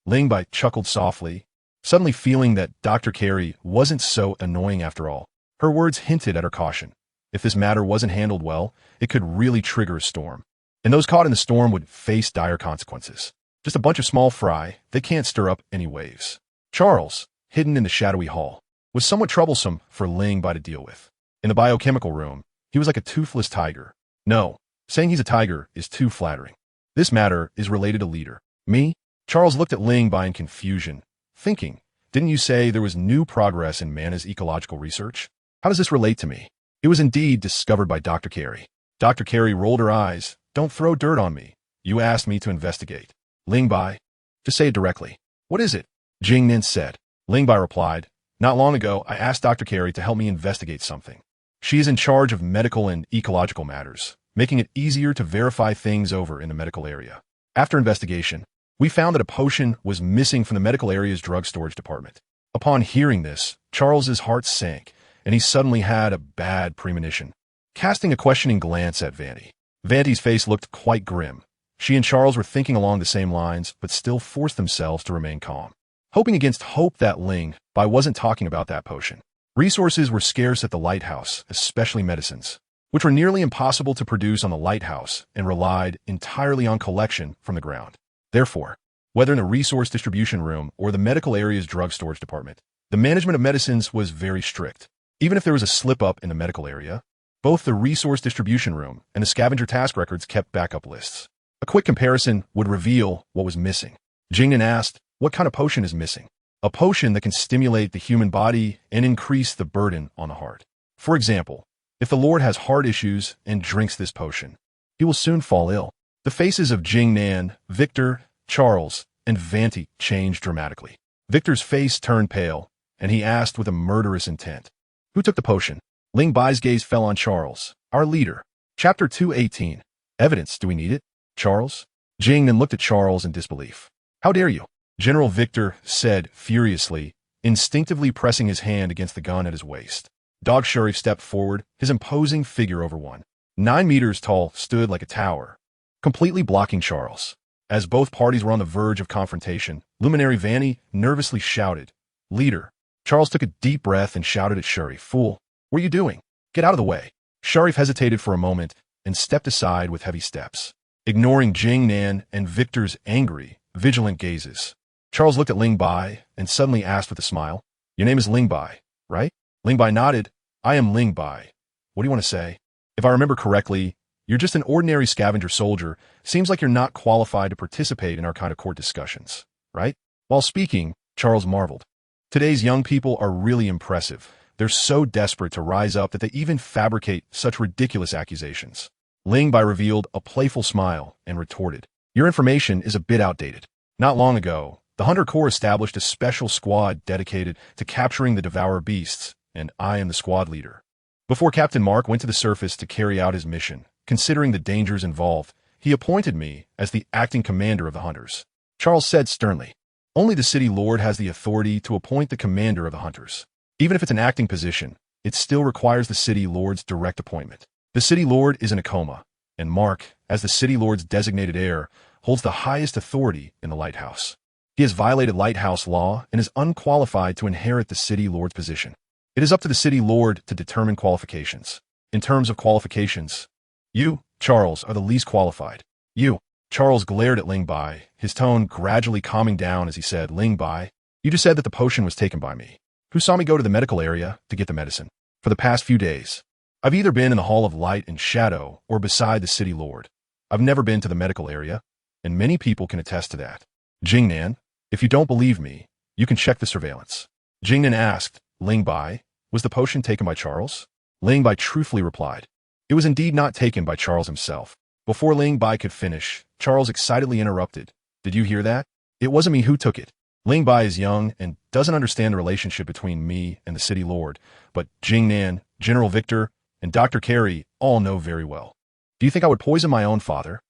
Ling Bai chuckled softly, suddenly feeling that Dr. Carey wasn't so annoying after all. Her words hinted at her caution. If this matter wasn't handled well, it could really trigger a storm. And those caught in the storm would face dire consequences. Just a bunch of small fry, they can't stir up any waves. Charles, hidden in the shadowy hall, was somewhat troublesome for Ling Bai to deal with. In the biochemical room, he was like a toothless tiger. No, saying he's a tiger is too flattering. This matter is related to Leader. Me? Charles looked at Ling Bai in confusion, thinking, "Didn't you say there was new progress in Mana's ecological research? How does this relate to me?" It was indeed discovered by Dr. Carey. Dr. Carey rolled her eyes. "Don't throw dirt on me. You asked me to investigate." Ling Bai, "Just say it directly. What is it?" Jing Nin said. Ling Bai replied, "Not long ago, I asked Dr. Carey to help me investigate something. She is in charge of medical and ecological matters, making it easier to verify things over in the medical area. After investigation, we found that a potion was missing from the medical area's drug storage department. Upon hearing this, Charles's heart sank, and he suddenly had a bad premonition. Casting a questioning glance at Vanty, Vanty's face looked quite grim. She and Charles were thinking along the same lines, but still forced themselves to remain calm, hoping against hope that Ling Bai wasn't talking about that potion. Resources were scarce at the lighthouse, especially medicines, which were nearly impossible to produce on the lighthouse and relied entirely on collection from the ground. Therefore, whether in the resource distribution room or the medical area's drug storage department, the management of medicines was very strict. Even if there was a slip-up in the medical area, both the resource distribution room and the scavenger task records kept backup lists. A quick comparison would reveal what was missing. Jingnan asked, "What kind of potion is missing?" "A potion that can stimulate the human body and increase the burden on the heart. For example, if the Lord has heart issues and drinks this potion, he will soon fall ill." The faces of Jing Nan, Victor, Charles, and Vanty changed dramatically. Victor's face turned pale, and he asked with a murderous intent, "Who took the potion?" Ling Bai's gaze fell on Charles, our leader. Chapter 218. Evidence, do we need it? Charles? Jing then looked at Charles in disbelief. "How dare you?" General Victor said furiously, instinctively pressing his hand against the gun at his waist. Dog Sharif stepped forward, his imposing figure over 9 meters tall, stood like a tower, completely blocking Charles. As both parties were on the verge of confrontation, Luminary Vanny nervously shouted, "Leader." Charles took a deep breath and shouted at Sharif, "Fool, what are you doing? Get out of the way." Sharif hesitated for a moment and stepped aside with heavy steps, ignoring Jing Nan and Victor's angry, vigilant gazes. Charles looked at Ling Bai and suddenly asked with a smile, "Your name is Ling Bai, right?" Ling Bai nodded. "I am Ling Bai. What do you want to say?" "If I remember correctly, you're just an ordinary scavenger soldier. Seems like you're not qualified to participate in our kind of court discussions, right?" While speaking, Charles marveled. Today's young people are really impressive. They're so desperate to rise up that they even fabricate such ridiculous accusations. Ling Bai revealed a playful smile and retorted, "Your information is a bit outdated. Not long ago, the Hunter Corps established a special squad dedicated to capturing the Devourer beasts, and I am the squad leader. Before Captain Mark went to the surface to carry out his mission, considering the dangers involved, he appointed me as the acting commander of the Hunters." Charles said sternly, "Only the City Lord has the authority to appoint the commander of the Hunters. Even if it's an acting position, it still requires the City Lord's direct appointment. The City Lord is in a coma, and Mark, as the City Lord's designated heir, holds the highest authority in the lighthouse. He has violated lighthouse law and is unqualified to inherit the City Lord's position. It is up to the City Lord to determine qualifications. In terms of qualifications, you, Charles, are the least qualified. You." Charles glared at Ling Bai, his tone gradually calming down as he said, "Ling Bai, you just said that the potion was taken by me, who saw me go to the medical area to get the medicine. For the past few days, I've either been in the Hall of Light and Shadow or beside the City Lord. I've never been to the medical area, and many people can attest to that. Jingnan, if you don't believe me, you can check the surveillance." Jingnan asked, "Ling Bai, was the potion taken by Charles?" Ling Bai truthfully replied, "It was indeed not taken by Charles himself." Before Ling Bai could finish, Charles excitedly interrupted, "Did you hear that? It wasn't me who took it. Ling Bai is young and doesn't understand the relationship between me and the City Lord, but Jingnan, General Victor, and Dr. Carey all know very well. Do you think I would poison my own father,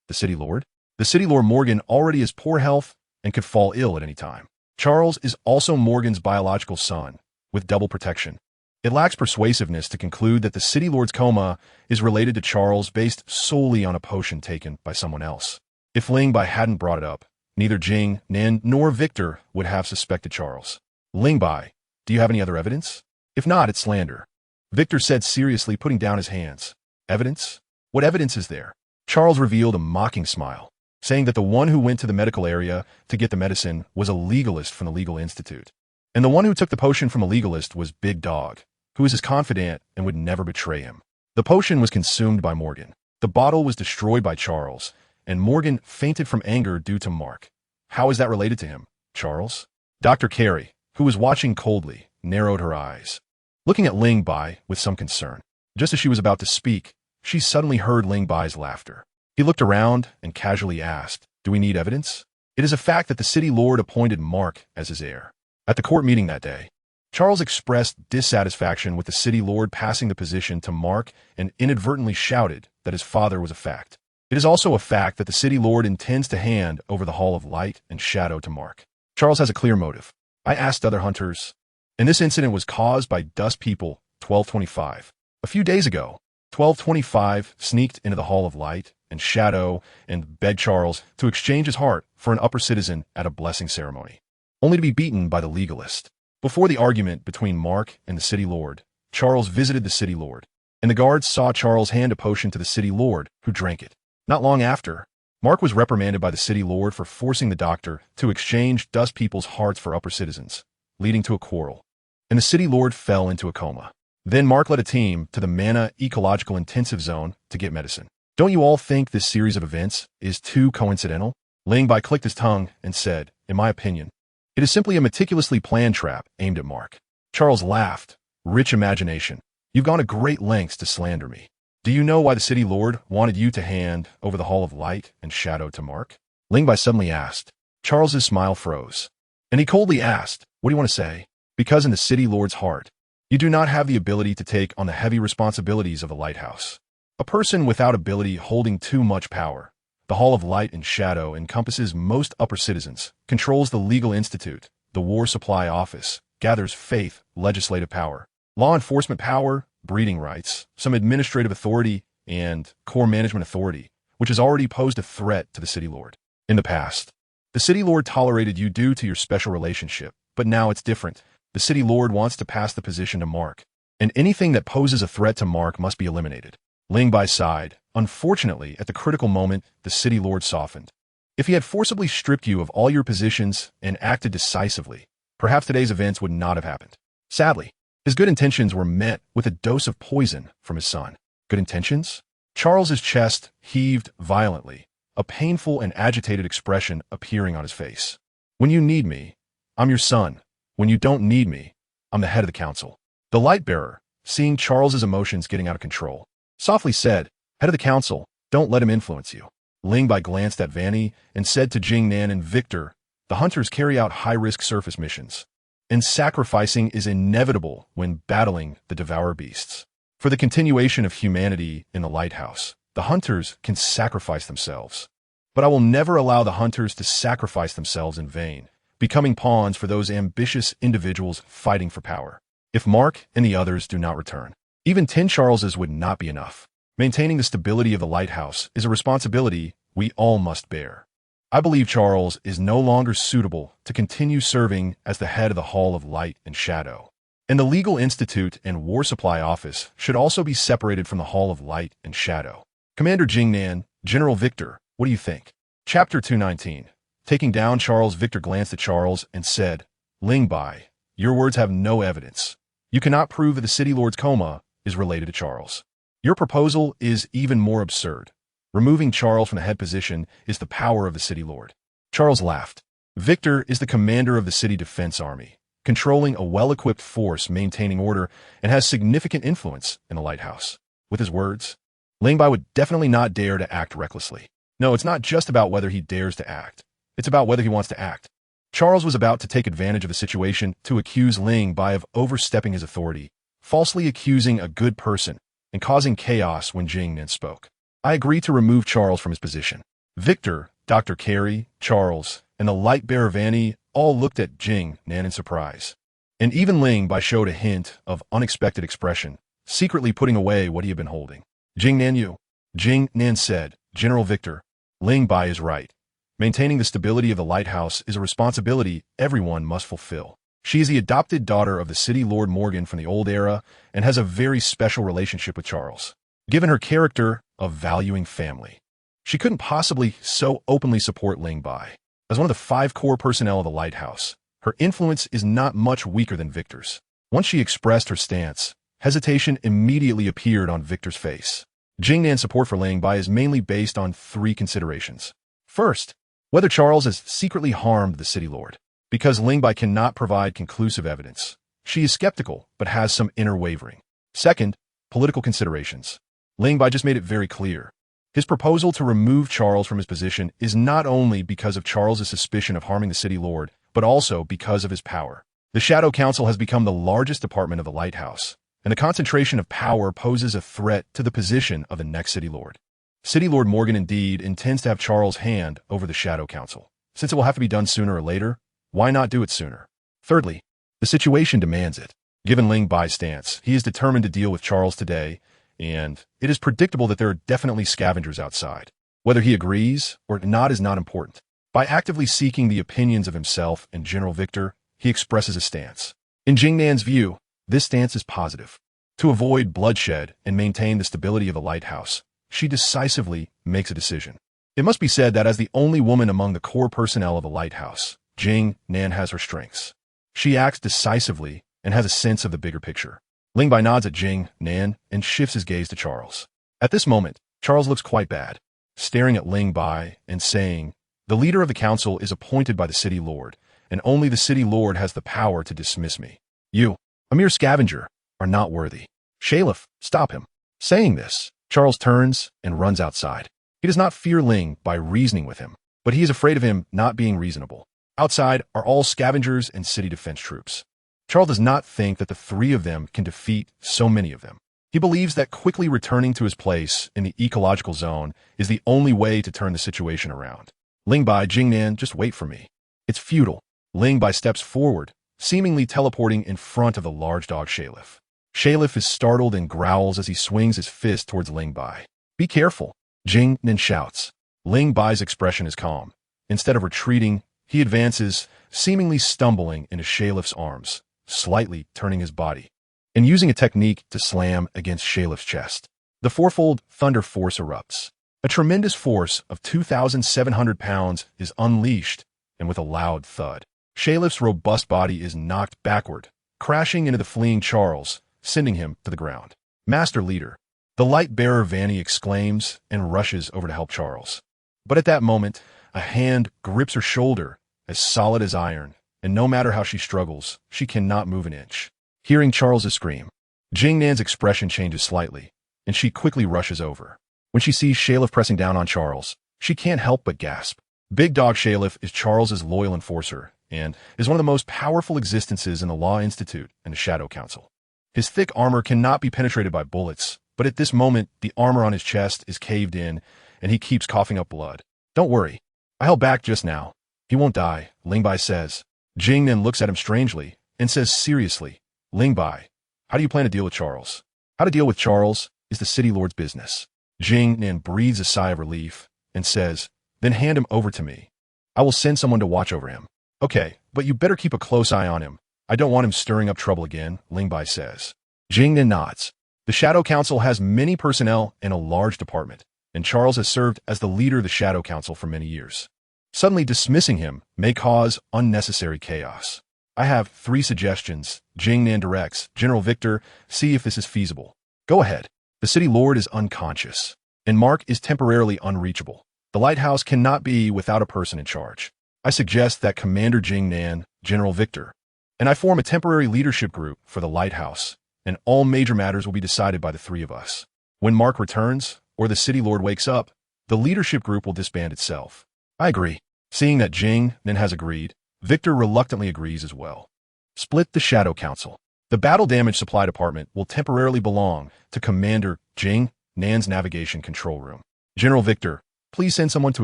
the City Lord? The City Lord Morgan already has poor health and could fall ill at any time. Charles is also Morgan's biological son, with double protection. It lacks persuasiveness to conclude that the City Lord's coma is related to Charles based solely on a potion taken by someone else. If Ling Bai hadn't brought it up, neither Jing, Nan, nor Victor would have suspected Charles. Ling Bai, do you have any other evidence? If not, it's slander." Victor said seriously, putting down his hands. "Evidence? What evidence is there?" Charles revealed a mocking smile, saying that the one who went to the medical area to get the medicine was a legalist from the Legal Institute. And the one who took the potion from a legalist was Big Dog, who is his confidant and would never betray him. The potion was consumed by Morgan. The bottle was destroyed by Charles, and Morgan fainted from anger due to Mark. How is that related to him, Charles? Dr. Carey, who was watching coldly, narrowed her eyes, looking at Ling Bai with some concern. Just as she was about to speak, she suddenly heard Ling Bai's laughter. He looked around and casually asked, "Do we need evidence?" It is a fact that the City Lord appointed Mark as his heir. At the court meeting that day, Charles expressed dissatisfaction with the City Lord passing the position to Mark and inadvertently shouted that his father was a fact. It is also a fact that the City Lord intends to hand over the Hall of Light and Shadow to Mark. Charles has a clear motive. I asked other hunters, and this incident was caused by Dust People 1225. A few days ago, 1225 sneaked into the Hall of Light and Shadow and begged Charles to exchange his heart for an upper citizen at a blessing ceremony, only to be beaten by the legalist. Before the argument between Mark and the City Lord, Charles visited the City Lord, and the guards saw Charles hand a potion to the City Lord, who drank it. Not long after, Mark was reprimanded by the City Lord for forcing the doctor to exchange Dust People's hearts for upper citizens, leading to a quarrel, and the City Lord fell into a coma. Then Mark led a team to the Mana Ecological Intensive Zone to get medicine. Don't you all think this series of events is too coincidental? Ling Bai clicked his tongue and said, "In my opinion, it is simply a meticulously planned trap aimed at Mark." Charles laughed. "Rich imagination. You've gone to great lengths to slander me. Do you know why the City Lord wanted you to hand over the Hall of Light and Shadow to Mark?" Ling Bai suddenly asked. Charles's smile froze, and he coldly asked, "What do you want to say?" "Because in the City Lord's heart, you do not have the ability to take on the heavy responsibilities of a lighthouse. A person without ability holding too much power. The Hall of Light and Shadow encompasses most upper citizens, controls the Legal Institute, the War Supply Office, gathers faith, legislative power. law enforcement power, breeding rights, some administrative authority, and core management authority, which has already posed a threat to the City Lord. In the past, the City Lord tolerated you due to your special relationship, but now it's different. The City Lord wants to pass the position to Mark, and anything that poses a threat to Mark must be eliminated. Ling Bai sighed. Unfortunately, at the critical moment, the City Lord softened. If he had forcibly stripped you of all your positions and acted decisively, perhaps today's events would not have happened. Sadly, his good intentions were met with a dose of poison from his son. Good intentions? Charles's chest heaved violently, a painful and agitated expression appearing on his face. When you need me, I'm your son. When you don't need me, I'm the head of the council. The light bearer, seeing Charles's emotions getting out of control, softly said, Head of the council, don't let him influence you. Ling Bai glanced at Vanny and said to Jing Nan and Victor, the hunters carry out high-risk surface missions, and sacrificing is inevitable when battling the devourer beasts. For the continuation of humanity in the lighthouse, the hunters can sacrifice themselves. But I will never allow the hunters to sacrifice themselves in vain, becoming pawns for those ambitious individuals fighting for power. If Mark and the others do not return, even 10 Charleses would not be enough. Maintaining the stability of the lighthouse is a responsibility we all must bear. I believe Charles is no longer suitable to continue serving as the head of the Hall of Light and Shadow. And the Legal Institute and War Supply Office should also be separated from the Hall of Light and Shadow. Commander Jing Nan, General Victor, what do you think? Chapter 219. Taking down Charles, Victor glanced at Charles and said, Ling Bai, your words have no evidence. You cannot prove that the City Lord's coma is related to Charles. Your proposal is even more absurd. Removing Charles from the head position is the power of the City Lord. Charles laughed. Victor is the commander of the City Defense Army, controlling a well-equipped force maintaining order and has significant influence in the lighthouse. With his words, Ling Bai would definitely not dare to act recklessly. No, it's not just about whether he dares to act. It's about whether he wants to act. Charles was about to take advantage of the situation to accuse Ling Bai of overstepping his authority, falsely accusing a good person, and causing chaos when Jing Nan spoke. I agree to remove Charles from his position. Victor, Dr. Carey, Charles, and the light bearer Vanny all looked at Jing Nan in surprise. And even Ling Bai showed a hint of unexpected expression, secretly putting away what he had been holding. Jing Nan said, General Victor, Ling Bai is right. Maintaining the stability of the lighthouse is a responsibility everyone must fulfill. She is the adopted daughter of the City Lord Morgan from the old era and has a very special relationship with Charles. Given her character of valuing family, she couldn't possibly so openly support Ling Bai. As one of the 5 core personnel of the lighthouse, her influence is not much weaker than Victor's. Once she expressed her stance, hesitation immediately appeared on Victor's face. Jing Nan's support for Ling Bai is mainly based on 3 considerations. First, whether Charles has secretly harmed the City Lord. Because Ling Bai cannot provide conclusive evidence, she is skeptical but has some inner wavering. Second, political considerations. Ling Bai just made it very clear. His proposal to remove Charles from his position is not only because of Charles's suspicion of harming the City Lord, but also because of his power. The Shadow Council has become the largest department of the lighthouse, and the concentration of power poses a threat to the position of the next City Lord. City Lord Morgan indeed intends to have Charles' hand over the Shadow Council. Since it will have to be done sooner or later, why not do it sooner? Thirdly, the situation demands it. Given Ling Bai's stance, he is determined to deal with Charles today, and it is predictable that there are definitely scavengers outside. Whether he agrees or not is not important. By actively seeking the opinions of himself and General Victor, he expresses a stance. In Jing Nan's view, this stance is positive. To avoid bloodshed and maintain the stability of the lighthouse, she decisively makes a decision. It must be said that as the only woman among the core personnel of the lighthouse, Jing Nan has her strengths. She acts decisively and has a sense of the bigger picture. Ling Bai nods at Jing Nan and shifts his gaze to Charles. At this moment, Charles looks quite bad, staring at Ling Bai and saying, the leader of the council is appointed by the City Lord, and only the City Lord has the power to dismiss me. You, a mere scavenger, are not worthy. Shalif, stop him. Saying this, Charles turns and runs outside. He does not fear Ling by reasoning with him, but he is afraid of him not being reasonable. Outside are all scavengers and city defense troops. Charles does not think that the 3 of them can defeat so many of them. He believes that quickly returning to his place in the ecological zone is the only way to turn the situation around. Ling Bai, Jing Nan, just wait for me. It's futile. Ling Bai steps forward, seemingly teleporting in front of the large dog Shalif. Shalif is startled and growls as he swings his fist towards Ling Bai. Be careful, Jing Nin shouts. Ling Bai's expression is calm. Instead of retreating, he advances, seemingly stumbling into Shalif's arms, slightly turning his body, and using a technique to slam against Shalif's chest. The fourfold thunder force erupts. A tremendous force of 2,700 pounds is unleashed, and with a loud thud, Shalif's robust body is knocked backward, crashing into the fleeing Charles, sending him to the ground. Master Leader, the light bearer Vanny exclaims and rushes over to help Charles. But at that moment, a hand grips her shoulder, as solid as iron, and no matter how she struggles, she cannot move an inch. Hearing Charles's scream, Jing Nan's expression changes slightly, and she quickly rushes over. When she sees Shalif pressing down on Charles, she can't help but gasp. Big Dog Shalif is Charles's loyal enforcer and is one of the most powerful existences in the Law Institute and the Shadow Council. His thick armor cannot be penetrated by bullets, but at this moment, the armor on his chest is caved in, and he keeps coughing up blood. Don't worry. I held back just now. He won't die, Ling Bai says. Jing Nin looks at him strangely and says seriously, Ling Bai, how do you plan to deal with Charles? How to deal with Charles is the City Lord's business. Jing Nin breathes a sigh of relief and says, then hand him over to me. I will send someone to watch over him. Okay, but you better keep a close eye on him. I don't want him stirring up trouble again, Ling Bai says. Jing Nin nods. The Shadow Council has many personnel in a large department, and Charles has served as the leader of the Shadow Council for many years. Suddenly dismissing him may cause unnecessary chaos. I have 3 suggestions, Jing Nan directs. General Victor, see if this is feasible. Go ahead. The City Lord is unconscious, and Mark is temporarily unreachable. The lighthouse cannot be without a person in charge. I suggest that Commander Jing Nan, General Victor, and I form a temporary leadership group for the lighthouse, and all major matters will be decided by the 3 of us. When Mark returns, or the City Lord wakes up, the leadership group will disband itself. I agree. Seeing that Jing Nan has agreed, Victor reluctantly agrees as well. Split the Shadow Council. The Battle Damage Supply Department will temporarily belong to Commander Jing Nan's Navigation Control Room. General Victor, please send someone to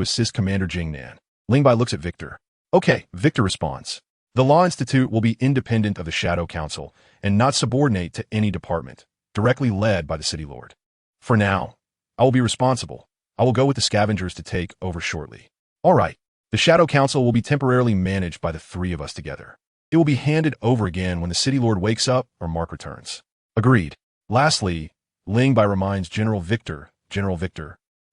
assist Commander Jing Nan. Ling Bai looks at Victor. Okay, Victor responds. The Law Institute will be independent of the Shadow Council and not subordinate to any department, directly led by the City Lord. For now, I will be responsible. I will go with the scavengers to take over shortly. All right, the Shadow Council will be temporarily managed by the 3 of us together. It will be handed over again when the City Lord wakes up or Mark returns. Agreed. Lastly, Ling Bai reminds General Victor,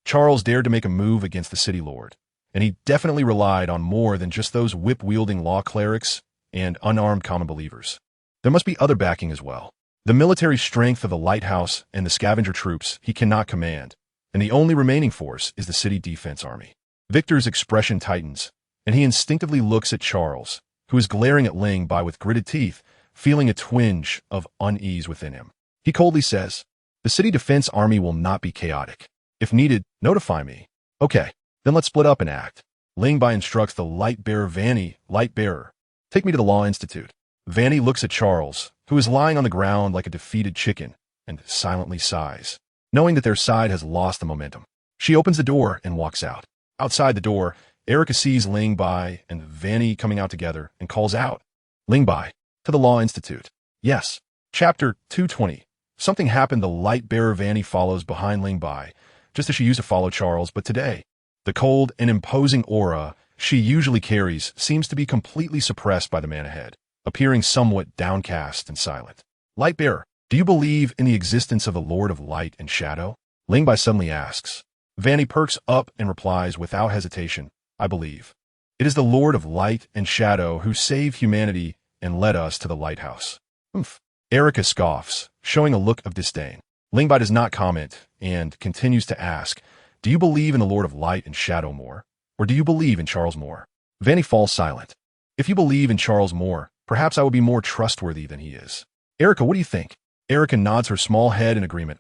Charles dared to make a move against the City Lord, and he definitely relied on more than just those whip-wielding law clerics and unarmed common believers. There must be other backing as well. The military strength of the lighthouse and the scavenger troops he cannot command, and the only remaining force is the city defense army. Victor's expression tightens, and he instinctively looks at Charles, who is glaring at Ling Bai with gritted teeth, feeling a twinge of unease within him. He coldly says, the city defense army will not be chaotic. If needed, notify me. Okay, then let's split up and act. Ling Bai instructs the light bearer Vanny, light bearer, take me to the Law Institute. Vanny looks at Charles, who is lying on the ground like a defeated chicken, and silently sighs, knowing that their side has lost the momentum. She opens the door and walks out. Outside the door, Erica sees Ling Bai and Vanny coming out together and calls out, Ling Bai, to the Law Institute. Yes. Chapter 220. Something happened. The light bearer Vanny follows behind Ling Bai, just as she used to follow Charles, but today, the cold and imposing aura she usually carries seems to be completely suppressed by the man ahead, appearing somewhat downcast and silent. Light bearer, do you believe in the existence of the Lord of Light and Shadow? Ling Bai suddenly asks. Vanny perks up and replies without hesitation, I believe. It is the Lord of Light and Shadow who saved humanity and led us to the lighthouse. Oomph. Erica scoffs, showing a look of disdain. Ling Bai does not comment and continues to ask, do you believe in the Lord of Light and Shadow more, or do you believe in Charles more? Vanny falls silent. If you believe in Charles more, perhaps I would be more trustworthy than he is. Erica, what do you think? Erica nods her small head in agreement.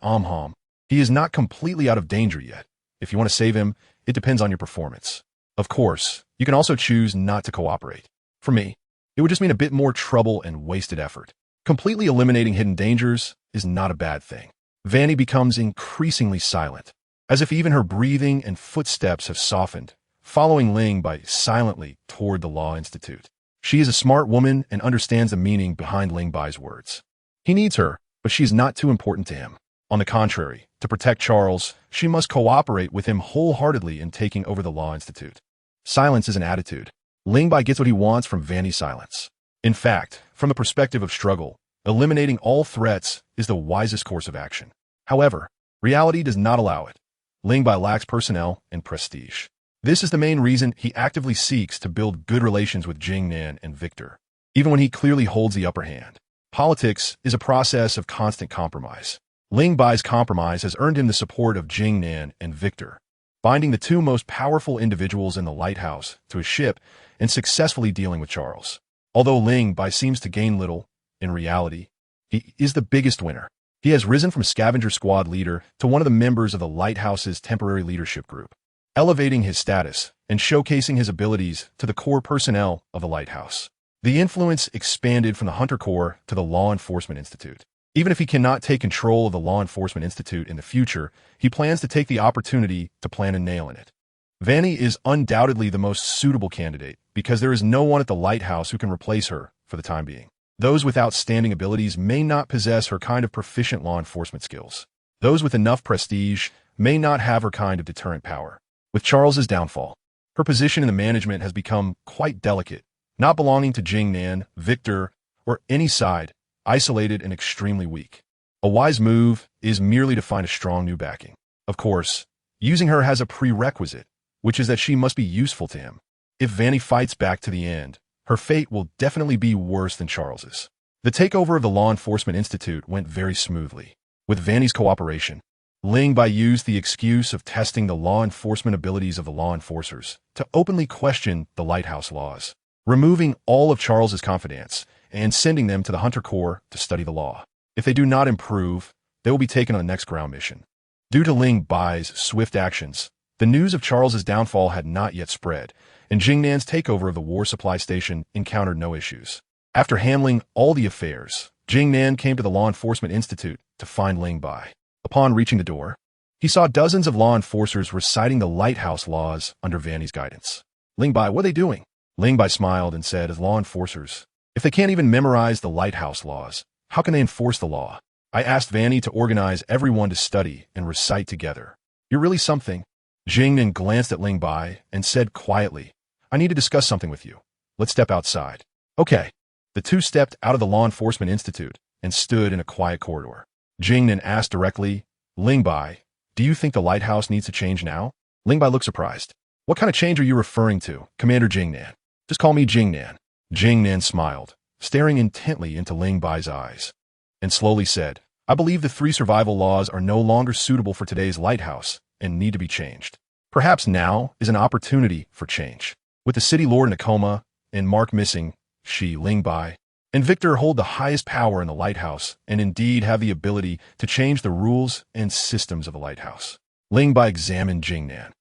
He is not completely out of danger yet. If you want to save him, it depends on your performance. Of course, you can also choose not to cooperate. For me, it would just mean a bit more trouble and wasted effort. Completely eliminating hidden dangers is not a bad thing. Vanny becomes increasingly silent, as if even her breathing and footsteps have softened, following Ling Bai silently toward the Law Institute. She is a smart woman and understands the meaning behind Ling Bai's words. He needs her, but she is not too important to him. On the contrary, to protect Charles, she must cooperate with him wholeheartedly in taking over the Law Institute. Silence is an attitude. Ling Bai gets what he wants from Vanny's silence. In fact, from the perspective of struggle, eliminating all threats is the wisest course of action. However, reality does not allow it. Ling Bai lacks personnel and prestige. This is the main reason he actively seeks to build good relations with Jingnan and Victor, even when he clearly holds the upper hand. Politics is a process of constant compromise. Ling Bai's compromise has earned him the support of Jingnan and Victor, binding the two most powerful individuals in the lighthouse to a ship and successfully dealing with Charles. Although Ling Bai seems to gain little, in reality, he is the biggest winner. He has risen from scavenger squad leader to one of the members of the lighthouse's temporary leadership group, elevating his status and showcasing his abilities to the core personnel of the lighthouse. The influence expanded from the Hunter Corps to the Law Enforcement Institute. Even if he cannot take control of the Law Enforcement Institute in the future, he plans to take the opportunity to plant a nail in it. Vanny is undoubtedly the most suitable candidate because there is no one at the lighthouse who can replace her for the time being. Those with outstanding abilities may not possess her kind of proficient law enforcement skills. Those with enough prestige may not have her kind of deterrent power. With Charles's downfall, her position in the management has become quite delicate, not belonging to Jingnan, Victor, or any side, isolated and extremely weak. A wise move is merely to find a strong new backing. Of course, using her has a prerequisite, which is that she must be useful to him. If Vanny fights back to the end, her fate will definitely be worse than Charles's. The takeover of the Law Enforcement Institute went very smoothly. With Vanny's cooperation, Ling Bai used the excuse of testing the law enforcement abilities of the law enforcers to openly question the lighthouse laws, removing all of Charles's confidence and sending them to the Hunter Corps to study the law. If they do not improve, they will be taken on the next ground mission. Due to Ling Bai's swift actions, the news of Charles's downfall had not yet spread, and Jingnan's takeover of the war supply station encountered no issues. After handling all the affairs, Jingnan came to the Law Enforcement Institute to find Ling Bai. Upon reaching the door, he saw dozens of law enforcers reciting the lighthouse laws under Vanny's guidance. Ling Bai, what are they doing? Ling Bai smiled and said, as law enforcers, if they can't even memorize the lighthouse laws, how can they enforce the law? I asked Vanny to organize everyone to study and recite together. You're really something. Jingnan glanced at Ling Bai and said quietly, I need to discuss something with you. Let's step outside. Okay. The two stepped out of the Law Enforcement Institute and stood in a quiet corridor. Jingnan asked directly, Ling Bai, do you think the lighthouse needs to change now? Ling Bai looked surprised. What kind of change are you referring to, Commander Jingnan? Just call me Jingnan. Jingnan smiled, staring intently into Ling Bai's eyes, and slowly said, I believe the 3 survival laws are no longer suitable for today's lighthouse and need to be changed. Perhaps now is an opportunity for change. With the city lord in a coma and Mark missing, she, Ling Bai, and Victor hold the highest power in the lighthouse and indeed have the ability to change the rules and systems of the lighthouse. Ling Bai examined Jingnan,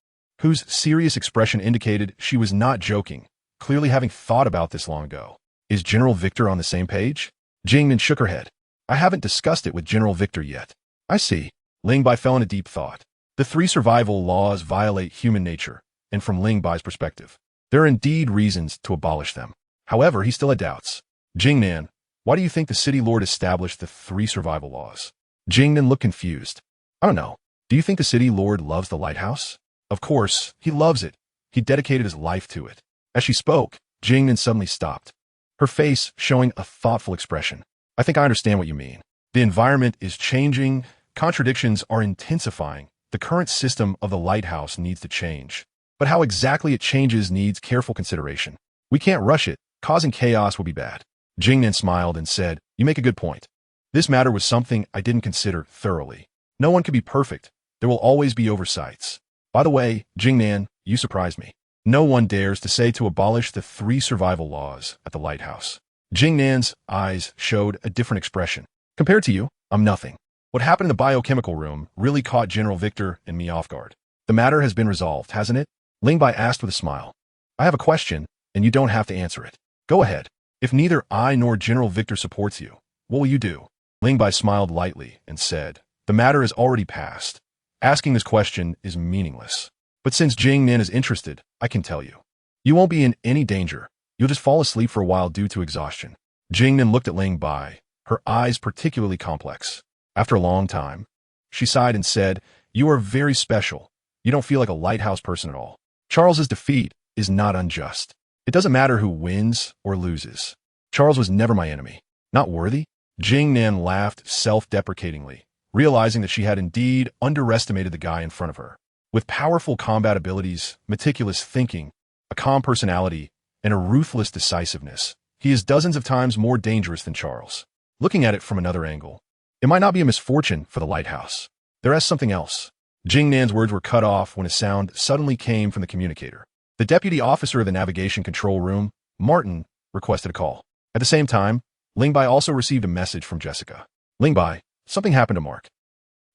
whose serious expression indicated she was not joking, clearly having thought about this long ago. Is General Victor on the same page? Jingnan shook her head. I haven't discussed it with General Victor yet. I see. Ling Bai fell into deep thought. The 3 survival laws violate human nature, and from Ling Bai's perspective, there are indeed reasons to abolish them. However, he still had doubts. Jingnan, why do you think the city lord established the 3 survival laws? Jingnan looked confused. I don't know. Do you think the city lord loves the lighthouse? Of course, he loves it. He dedicated his life to it. As she spoke, Jingnan suddenly stopped, her face showing a thoughtful expression. I think I understand what you mean. The environment is changing, contradictions are intensifying, the current system of the lighthouse needs to change. But how exactly it changes needs careful consideration. We can't rush it, causing chaos will be bad. Jingnan smiled and said, you make a good point. This matter was something I didn't consider thoroughly. No one can be perfect. There will always be oversights. By the way, Jingnan, you surprised me. No one dares to say to abolish the 3 survival laws at the lighthouse. Jingnan's eyes showed a different expression. Compared to you, I'm nothing. What happened in the biochemical room really caught General Victor and me off guard. The matter has been resolved, hasn't it? Ling Bai asked with a smile. I have a question, and you don't have to answer it. Go ahead. If neither I nor General Victor supports you, what will you do? Ling Bai smiled lightly and said, the matter is already passed. Asking this question is meaningless. But since Jingnan is interested, I can tell you. You won't be in any danger. You'll just fall asleep for a while due to exhaustion. Jingnan looked at Ling Bai, her eyes particularly complex. After a long time, she sighed and said, "You are very special. You don't feel like a lighthouse person at all. Charles's defeat is not unjust. It doesn't matter who wins or loses. Charles was never my enemy. Not worthy?" Jing Nan laughed self-deprecatingly, realizing that she had indeed underestimated the guy in front of her. With powerful combat abilities, meticulous thinking, a calm personality, and a ruthless decisiveness, he is dozens of times more dangerous than Charles. Looking at it from another angle, it might not be a misfortune for the lighthouse. There is something else. Jing Nan's words were cut off when a sound suddenly came from the communicator. The deputy officer of the navigation control room, Martin, requested a call. At the same time, Ling Bai also received a message from Jessica. "Ling Bai, something happened to Mark."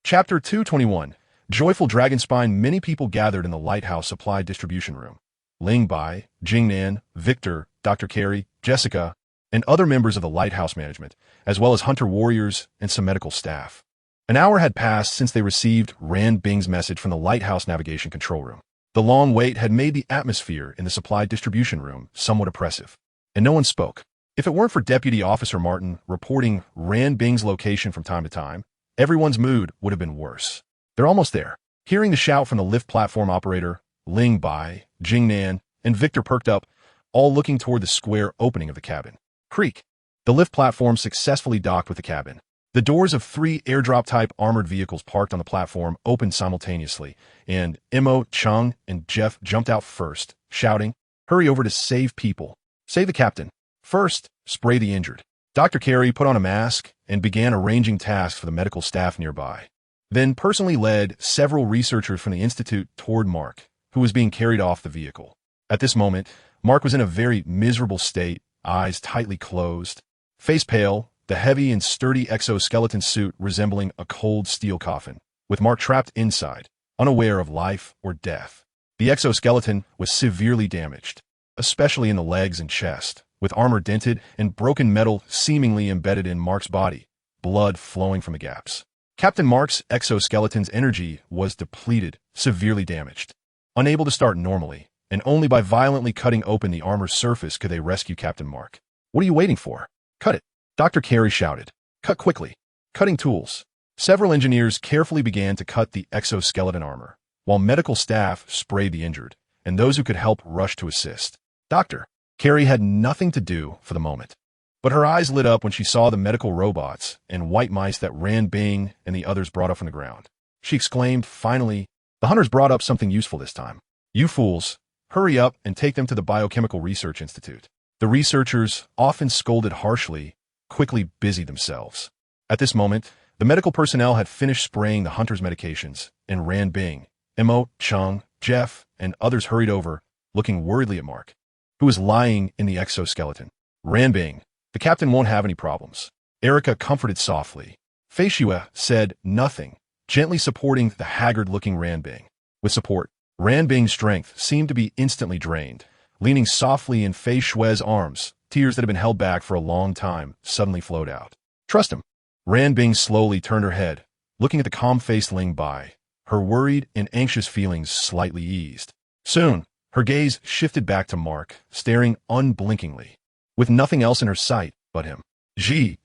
Chapter 221. Joyful Dragon Spine. Many people gathered in the lighthouse supply distribution room. Ling Bai, Jing Nan, Victor, Dr. Carey, Jessica, and other members of the lighthouse management, as well as hunter warriors and some medical staff. An hour had passed since they received Ran Bing's message from the lighthouse navigation control room. The long wait had made the atmosphere in the supply distribution room somewhat oppressive, and no one spoke. If it weren't for Deputy Officer Martin reporting Ran Bing's location from time to time, everyone's mood would have been worse. They're almost there. Hearing the shout from the lift platform operator, Ling Bai, Jing Nan, and Victor perked up, all looking toward the square opening of the cabin. Creak. The lift platform successfully docked with the cabin. The doors of 3 airdrop-type armored vehicles parked on the platform opened simultaneously, and Mo, Chung, and Jeff jumped out first, shouting, "Hurry over to save people. Save the captain. First, spray the injured." Dr. Carey put on a mask and began arranging tasks for the medical staff nearby. Then personally led several researchers from the institute toward Mark, who was being carried off the vehicle. At this moment, Mark was in a very miserable state, eyes tightly closed, face pale, the heavy and sturdy exoskeleton suit resembling a cold steel coffin, with Mark trapped inside, unaware of life or death. The exoskeleton was severely damaged, especially in the legs and chest, with armor dented and broken metal seemingly embedded in Mark's body, blood flowing from the gaps. Captain Mark's exoskeleton's energy was depleted, severely damaged. Unable to start normally, and only by violently cutting open the armor's surface could they rescue Captain Mark. "What are you waiting for? Cut it!" Dr. Carey shouted. "Cut quickly." Cutting tools. Several engineers carefully began to cut the exoskeleton armor, while medical staff sprayed the injured, and those who could help rushed to assist. Dr. Carey had nothing to do for the moment, but her eyes lit up when she saw the medical robots and white mice that Ran Bing and the others brought up from the ground. She exclaimed, "Finally, the hunters brought up something useful this time. You fools, hurry up and take them to the Biochemical Research Institute." The researchers, often scolded harshly, quickly busied themselves. At this moment, the medical personnel had finished spraying the hunters' medications, and Ran Bing, Mo, Chung, Jeff, and others hurried over, looking worriedly at Mark, who was lying in the exoskeleton. "Ran Bing, the captain won't have any problems." Erica comforted softly. Fei Xue said nothing, gently supporting the haggard-looking Ran Bing. With support, Ran Bing's strength seemed to be instantly drained. Leaning softly in Fei Xue's arms, tears that had been held back for a long time suddenly flowed out. "Trust him." Ran Bing slowly turned her head, looking at the calm-faced Ling Bai. Her worried and anxious feelings slightly eased. Soon, her gaze shifted back to Mark, staring unblinkingly, with nothing else in her sight but him. Gee.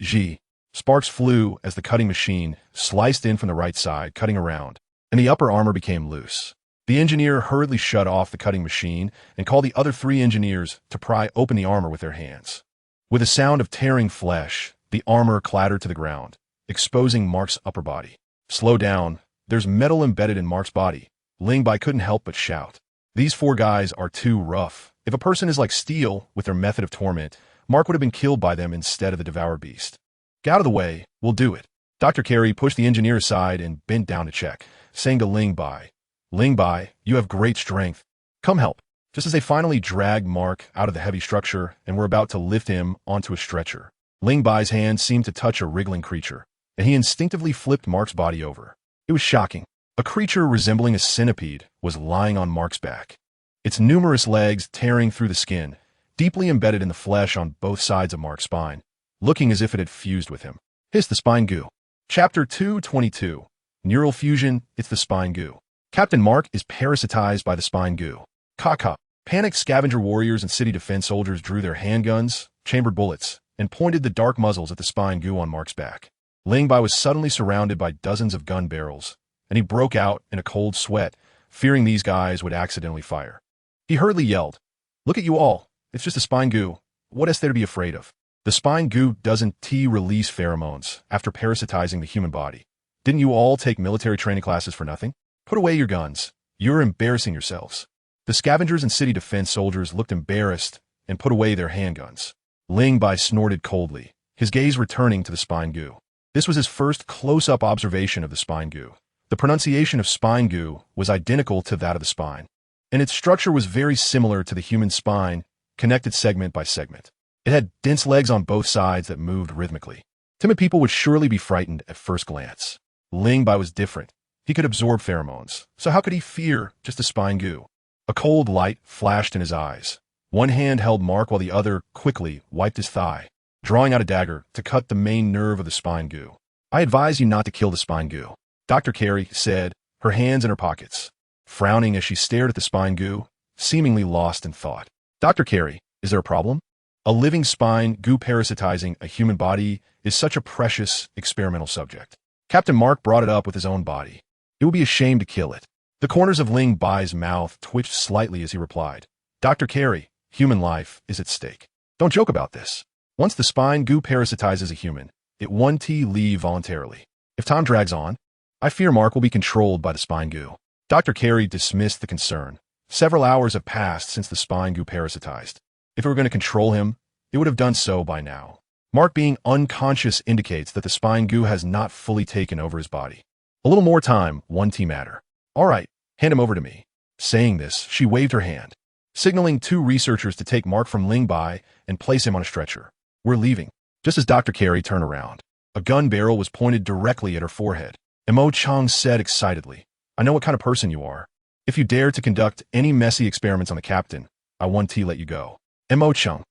Sparks flew as the cutting machine sliced in from the right side, cutting around, and the upper armor became loose. The engineer hurriedly shut off the cutting machine and called the other 3 engineers to pry open the armor with their hands. With a sound of tearing flesh, the armor clattered to the ground, exposing Mark's upper body. "Slow down. There's metal embedded in Mark's body." Ling Bai couldn't help but shout. "These 4 guys are too rough. If a person is like steel with their method of torment, Mark would have been killed by them instead of the Devour Beast. Get out of the way. We'll do it." Dr. Carey pushed the engineer aside and bent down to check, saying to Ling Bai, "Ling Bai, you have great strength. Come help." Just as they finally dragged Mark out of the heavy structure and were about to lift him onto a stretcher, Ling Bai's hand seemed to touch a wriggling creature, and he instinctively flipped Mark's body over. It was shocking. A creature resembling a centipede was lying on Mark's back, its numerous legs tearing through the skin, deeply embedded in the flesh on both sides of Mark's spine, looking as if it had fused with him. Hiss the spine goo. Chapter 222. Neural fusion. It's the spine goo. Captain Mark is parasitized by the spine goo. Ka. Panicked scavenger warriors and city defense soldiers drew their handguns, chambered bullets, and pointed the dark muzzles at the spine goo on Mark's back. Ling Bai was suddenly surrounded by dozens of gun barrels, and he broke out in a cold sweat, fearing these guys would accidentally fire. He hurriedly yelled, "Look at you all. It's just a spine goo. What is there to be afraid of? The spine goo doesn't release pheromones after parasitizing the human body. Didn't you all take military training classes for nothing? Put away your guns. You're embarrassing yourselves." The scavengers and city defense soldiers looked embarrassed and put away their handguns. Ling Bai snorted coldly, his gaze returning to the spine goo. This was his first close-up observation of the spine goo. The pronunciation of spine goo was identical to that of the spine, and its structure was very similar to the human spine, connected segment by segment. It had dense legs on both sides that moved rhythmically. Timid people would surely be frightened at first glance. Ling Bai was different. He could absorb pheromones, so how could he fear just a spine goo? A cold light flashed in his eyes. One hand held Mark while the other quickly wiped his thigh, drawing out a dagger to cut the main nerve of the spine goo. "I advise you not to kill the spine goo," Dr. Carey said, her hands in her pockets, frowning as she stared at the spine goo, seemingly lost in thought. "Dr. Carey, is there a problem? A living spine goo parasitizing a human body is such a precious experimental subject. Captain Mark brought it up with his own body. It would be a shame to kill it." The corners of Ling Bai's mouth twitched slightly as he replied, "Dr. Carey, human life is at stake. Don't joke about this. Once the spine goo parasitizes a human, it won't leave voluntarily. If time drags on, I fear Mark will be controlled by the spine goo." Dr. Carey dismissed the concern. Several hours have passed since the spine goo parasitized. If it were going to control him, it would have done so by now. Mark being unconscious indicates that the spine goo has not fully taken over his body. A little more time won't matter. "All right, hand him over to me." Saying this, she waved her hand, signaling two researchers to take Mark from Ling Bai and place him on a stretcher. "We're leaving." Just as Dr. Carey turned around, a gun barrel was pointed directly at her forehead. Mo Chung said excitedly, "I know what kind of person you are. If you dare to conduct any messy experiments on the captain, I won't let you go." Mo Chung,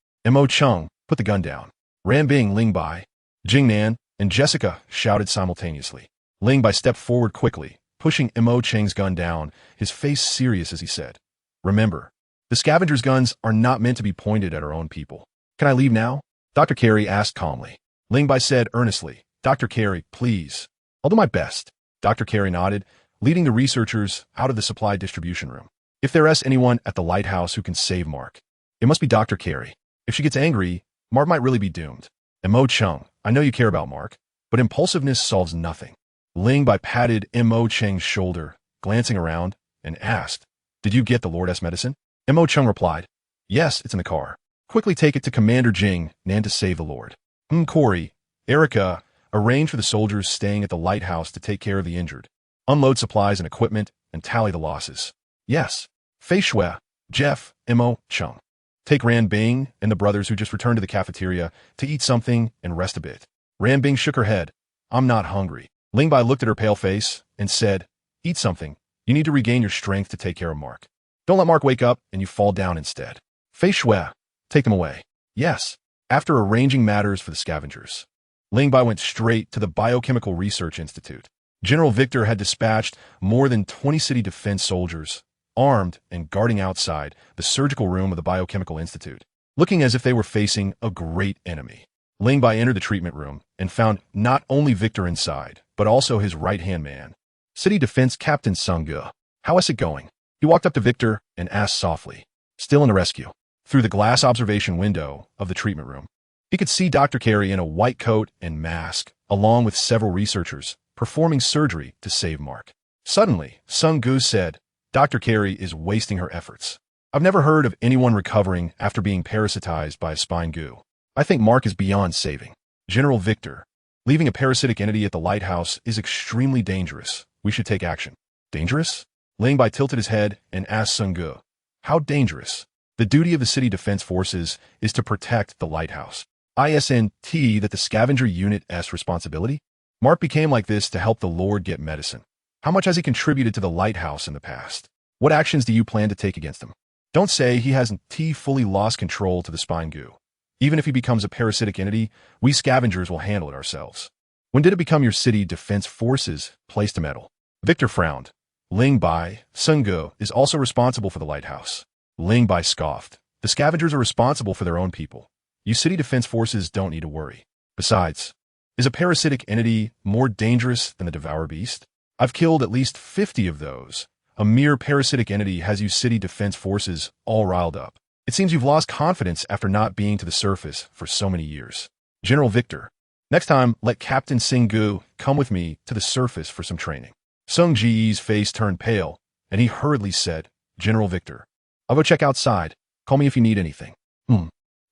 put the gun down." Ran Bing, Ling Bai, Jingnan, and Jessica shouted simultaneously. Ling Bai stepped forward quickly, pushing Mo Cheng's gun down, his face serious as he said, "Remember, the scavengers' guns are not meant to be pointed at our own people. Can I leave now?" Dr. Carey asked calmly. Ling Bai said earnestly, "Dr. Carey, please." "I'll do my best." Dr. Carey nodded, leading the researchers out of the supply distribution room. "If there is anyone at the lighthouse who can save Mark, it must be Dr. Carey. If she gets angry, Mark might really be doomed." Mo Chung, "I know you care about Mark, but impulsiveness solves nothing." Ling Bai patted Mo Cheng's shoulder, glancing around, and asked, "Did you get the Lord's medicine?" Mo Chung replied, "Yes, it's in the car. Quickly take it to Commander Jing Nan to save the Lord." Corey, Erica, arrange for the soldiers staying at the lighthouse to take care of the injured, unload supplies and equipment, and tally the losses. "Yes." Fei Shui, Jeff, Mo Chung. Take Ran Bing and the brothers who just returned to the cafeteria to eat something and rest a bit. Ran Bing shook her head. "I'm not hungry." Ling Bai looked at her pale face and said, "Eat something. You need to regain your strength to take care of Mark. Don't let Mark wake up and you fall down instead." Fei Shui, take them away. "Yes." After arranging matters for the scavengers, Ling Bai went straight to the Biochemical Research Institute. General Victor had dispatched more than 20 city defense soldiers, armed and guarding outside the surgical room of the Biochemical Institute, looking as if they were facing a great enemy. Ling Bai entered the treatment room and found not only Victor inside, but also his right-hand man, City Defense Captain Sung Ge. "How is it going?" He walked up to Victor and asked softly, "Still in the rescue?" Through the glass observation window of the treatment room, he could see Dr. Carey in a white coat and mask, along with several researchers, performing surgery to save Mark. Suddenly, Sung Ge said, "Dr. Carey is wasting her efforts. I've never heard of anyone recovering after being parasitized by a spine goo. I think Mark is beyond saving." General Victor, "Leaving a parasitic entity at the lighthouse is extremely dangerous. We should take action." "Dangerous?" Ling Bai tilted his head and asked Sung Ge, "How dangerous?" "The duty of the city defense forces is to protect the lighthouse. Isn't that the scavenger unit's responsibility? Mark became like this to help the Lord get medicine. How much has he contributed to the lighthouse in the past? What actions do you plan to take against him? Don't say he hasn't fully lost control to the spine goo. Even if he becomes a parasitic entity, we scavengers will handle it ourselves." "When did it become your city defense forces' place to meddle?" Victor frowned. Ling Bai, Sung Ge is also responsible for the lighthouse. Ling Bai scoffed. "The scavengers are responsible for their own people. You city defense forces don't need to worry. Besides, is a parasitic entity more dangerous than the Devour Beast? I've killed at least 50 of those. A mere parasitic entity has you city defense forces all riled up. It seems you've lost confidence after not being to the surface for so many years. General Victor, next time, let Captain Singgu come with me to the surface for some training. Sung Ji's face turned pale, and he hurriedly said, General Victor, I'll go check outside. Call me if you need anything.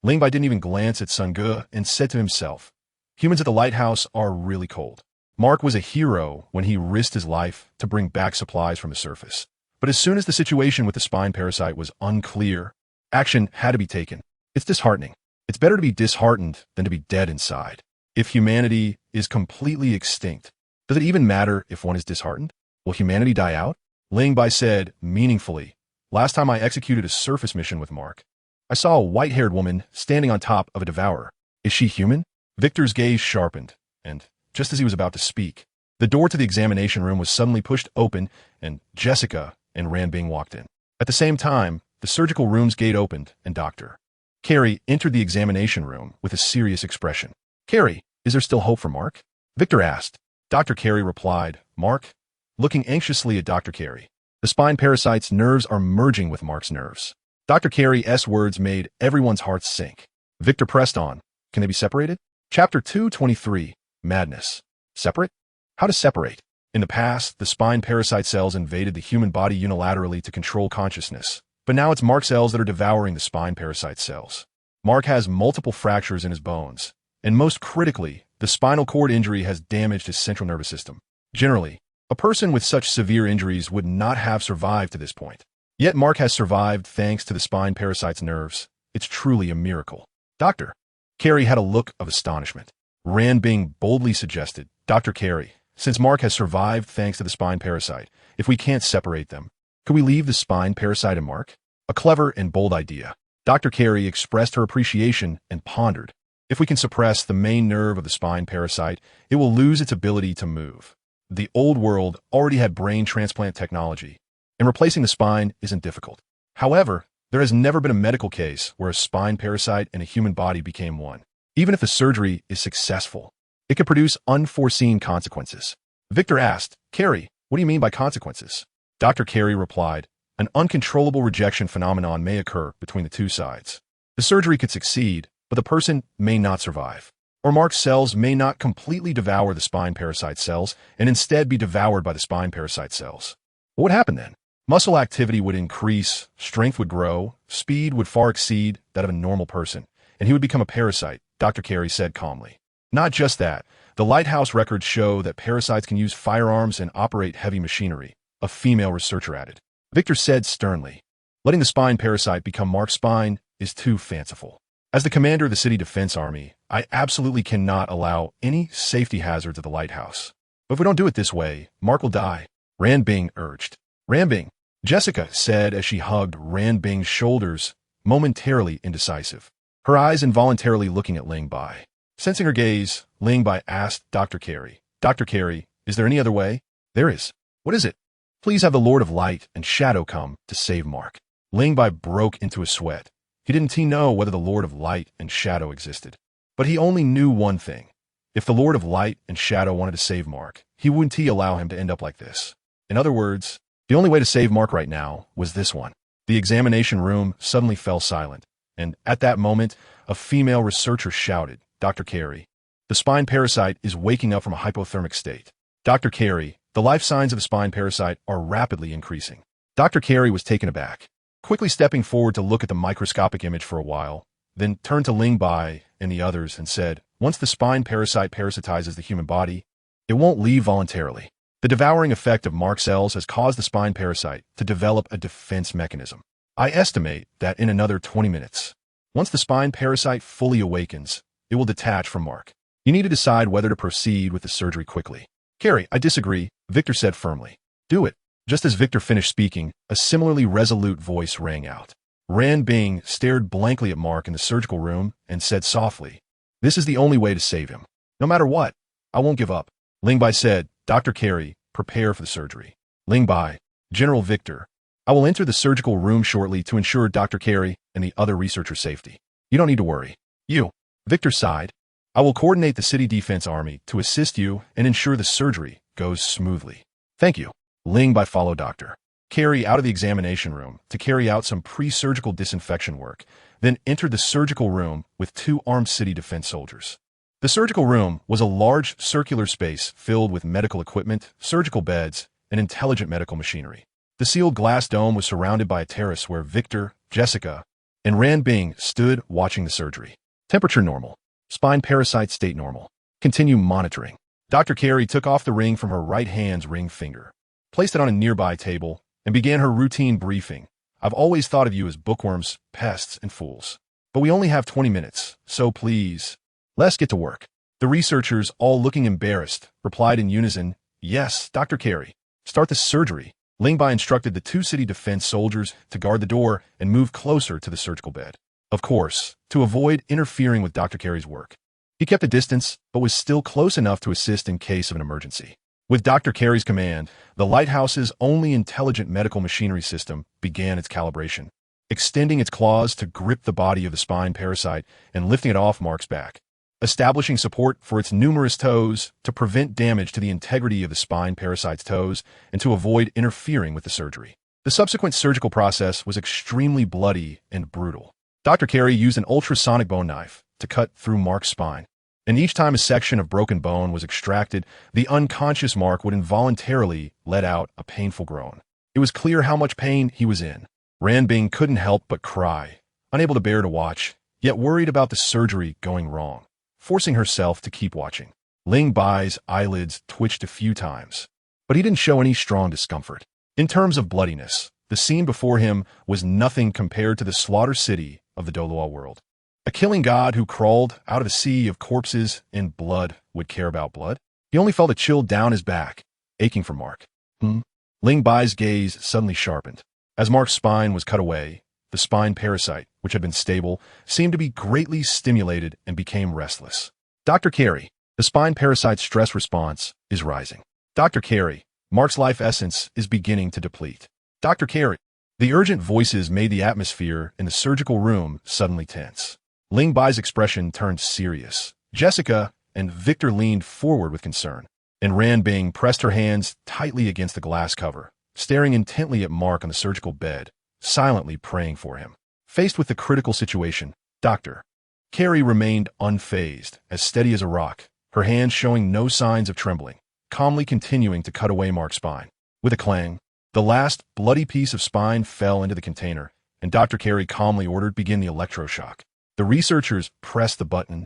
Ling Bai didn't even glance at Sunggu and said to himself, humans at the lighthouse are really cold. Mark was a hero when he risked his life to bring back supplies from the surface. But as soon as the situation with the spine parasite was unclear, action had to be taken. It's disheartening. It's better to be disheartened than to be dead inside. If humanity is completely extinct, does it even matter if one is disheartened? Will humanity die out? Ling Bai said meaningfully, last time I executed a surface mission with Mark, I saw a white-haired woman standing on top of a devourer. Is she human? Victor's gaze sharpened, and just as he was about to speak, the door to the examination room was suddenly pushed open, and Jessica and Ranbing walked in. At the same time, the surgical room's gate opened, and Dr. Carey entered the examination room with a serious expression. Carey, is there still hope for Mark? Victor asked. Dr. Carey replied, Mark? Looking anxiously at Dr. Carey. The spine parasite's nerves are merging with Mark's nerves. Dr. Carey's words made everyone's hearts sink. Victor pressed on. Can they be separated? Chapter 223, Madness. Separate? How to separate? In the past, the spine parasite cells invaded the human body unilaterally to control consciousness. But now it's Mark cells that are devouring the spine parasite cells. Mark has multiple fractures in his bones. And most critically, the spinal cord injury has damaged his central nervous system. Generally, a person with such severe injuries would not have survived to this point. Yet Mark has survived thanks to the spine parasite's nerves. It's truly a miracle. Dr. Carey had a look of astonishment. Ranbing boldly suggested, Dr. Carey, since Mark has survived thanks to the spine parasite, if we can't separate them, could we leave the spine parasite and Mark? A clever and bold idea. Dr. Carey expressed her appreciation and pondered. If we can suppress the main nerve of the spine parasite, it will lose its ability to move. The old world already had brain transplant technology, and replacing the spine isn't difficult. However, there has never been a medical case where a spine parasite and a human body became one. Even if the surgery is successful, it could produce unforeseen consequences. Victor asked, Carey, what do you mean by consequences? Dr. Carey replied, an uncontrollable rejection phenomenon may occur between the two sides. The surgery could succeed, but the person may not survive. Or Mark's cells may not completely devour the spine parasite cells and instead be devoured by the spine parasite cells. What would happen then? Muscle activity would increase, strength would grow, speed would far exceed that of a normal person, and he would become a parasite, Dr. Carey said calmly. Not just that, the lighthouse records show that parasites can use firearms and operate heavy machinery, a female researcher added. Victor said sternly, letting the spine parasite become Mark's spine is too fanciful. As the commander of the City Defense Army, I absolutely cannot allow any safety hazards at the lighthouse. But if we don't do it this way, Mark will die, Ranbing urged. Ranbing, Jessica said as she hugged Ranbing's shoulders, momentarily indecisive, her eyes involuntarily looking at Ling Bai. Sensing her gaze, Ling Bai asked Dr. Carey, Dr. Carey, is there any other way? There is. What is it? Please have the Lord of Light and Shadow come to save Mark. Ling Bai broke into a sweat. He didn't know whether the Lord of Light and Shadow existed. But he only knew one thing. If the Lord of Light and Shadow wanted to save Mark, he wouldn't allow him to end up like this. In other words, the only way to save Mark right now was this one. The examination room suddenly fell silent, and at that moment, a female researcher shouted, Dr. Carey, the spine parasite is waking up from a hypothermic state. Dr. Carey, the life signs of the spine parasite are rapidly increasing. Dr. Carey was taken aback, quickly stepping forward to look at the microscopic image for a while, then turned to Ling Bai and the others and said, once the spine parasite parasitizes the human body, it won't leave voluntarily. The devouring effect of Mark cells has caused the spine parasite to develop a defense mechanism. I estimate that in another 20 minutes, once the spine parasite fully awakens, it will detach from Mark. You need to decide whether to proceed with the surgery quickly. Carey, I disagree, Victor said firmly. Do it. Just as Victor finished speaking, a similarly resolute voice rang out. Ranbing stared blankly at Mark in the surgical room and said softly, this is the only way to save him. No matter what, I won't give up. Ling Bai said, Dr. Carey, prepare for the surgery. Ling Bai, General Victor, I will enter the surgical room shortly to ensure Dr. Carey and the other researchers' safety. You don't need to worry. You. Victor sighed. I will coordinate the city defense army to assist you and ensure the surgery goes smoothly. Thank you. Ling Bai followed Dr. Carey out of the examination room to carry out some pre-surgical disinfection work, then entered the surgical room with 2 armed city defense soldiers. The surgical room was a large circular space filled with medical equipment, surgical beds, and intelligent medical machinery. The sealed glass dome was surrounded by a terrace where Victor, Jessica, and Ran Bing stood watching the surgery. Temperature normal. Spine parasite state normal. Continue monitoring. Dr. Carey took off the ring from her right hand's ring finger, placed it on a nearby table, and began her routine briefing. I've always thought of you as bookworms, pests, and fools. But we only have 20 minutes, so please, let's get to work. The researchers, all looking embarrassed, replied in unison, Yes, Dr. Carey. Start the surgery. Ling Bai instructed the 2 city defense soldiers to guard the door and move closer to the surgical bed. Of course, to avoid interfering with Dr. Carey's work. He kept a distance, but was still close enough to assist in case of an emergency. With Dr. Carey's command, the lighthouse's only intelligent medical machinery system began its calibration, extending its claws to grip the body of the spine parasite and lifting it off Mark's back, establishing support for its numerous toes to prevent damage to the integrity of the spine parasite's toes and to avoid interfering with the surgery. The subsequent surgical process was extremely bloody and brutal. Dr. Carey used an ultrasonic bone knife to cut through Mark's spine, and each time a section of broken bone was extracted, the unconscious Mark would involuntarily let out a painful groan. It was clear how much pain he was in. Ran Bing couldn't help but cry, unable to bear to watch, yet worried about the surgery going wrong, forcing herself to keep watching. Ling Bai's eyelids twitched a few times, but he didn't show any strong discomfort. In terms of bloodiness, the scene before him was nothing compared to the slaughter city of the Doluo world. A killing god who crawled out of a sea of corpses and blood would care about blood? He only felt a chill down his back, aching for Mark. Ling Bai's gaze suddenly sharpened. As Mark's spine was cut away, the spine parasite, which had been stable, seemed to be greatly stimulated and became restless. Dr. Carey, the spine parasite's stress response is rising. Dr. Carey, Mark's life essence is beginning to deplete. Dr. Carey. The urgent voices made the atmosphere in the surgical room suddenly tense. Ling Bai's expression turned serious. Jessica and Victor leaned forward with concern, and Ran Bing pressed her hands tightly against the glass cover, staring intently at Mark on the surgical bed, silently praying for him. Faced with the critical situation, Dr. Carey remained unfazed, as steady as a rock, her hands showing no signs of trembling, calmly continuing to cut away Mark's spine. With a clang, the last bloody piece of spine fell into the container, and Dr. Carey calmly ordered begin the electroshock. The researchers pressed the button,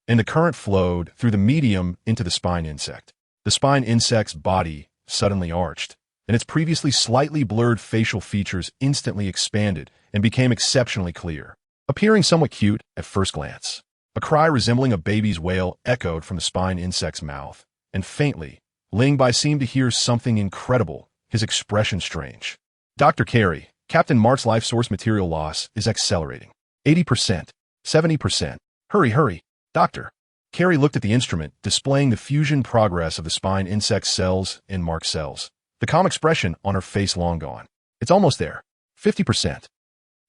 and the current flowed through the medium into the spine insect. The spine insect's body suddenly arched, and its previously slightly blurred facial features instantly expanded and became exceptionally clear, appearing somewhat cute at first glance. A cry resembling a baby's wail echoed from the spine insect's mouth, and faintly, Ling Bai seemed to hear something incredible, his expression strange. Dr. Carey, Captain Mark's life source material loss is accelerating. 80%, 70%. Hurry. Doctor. Carey looked at the instrument, displaying the fusion progress of the spine insect cells in Mark's cells, the calm expression on her face long gone. It's almost there. 50%.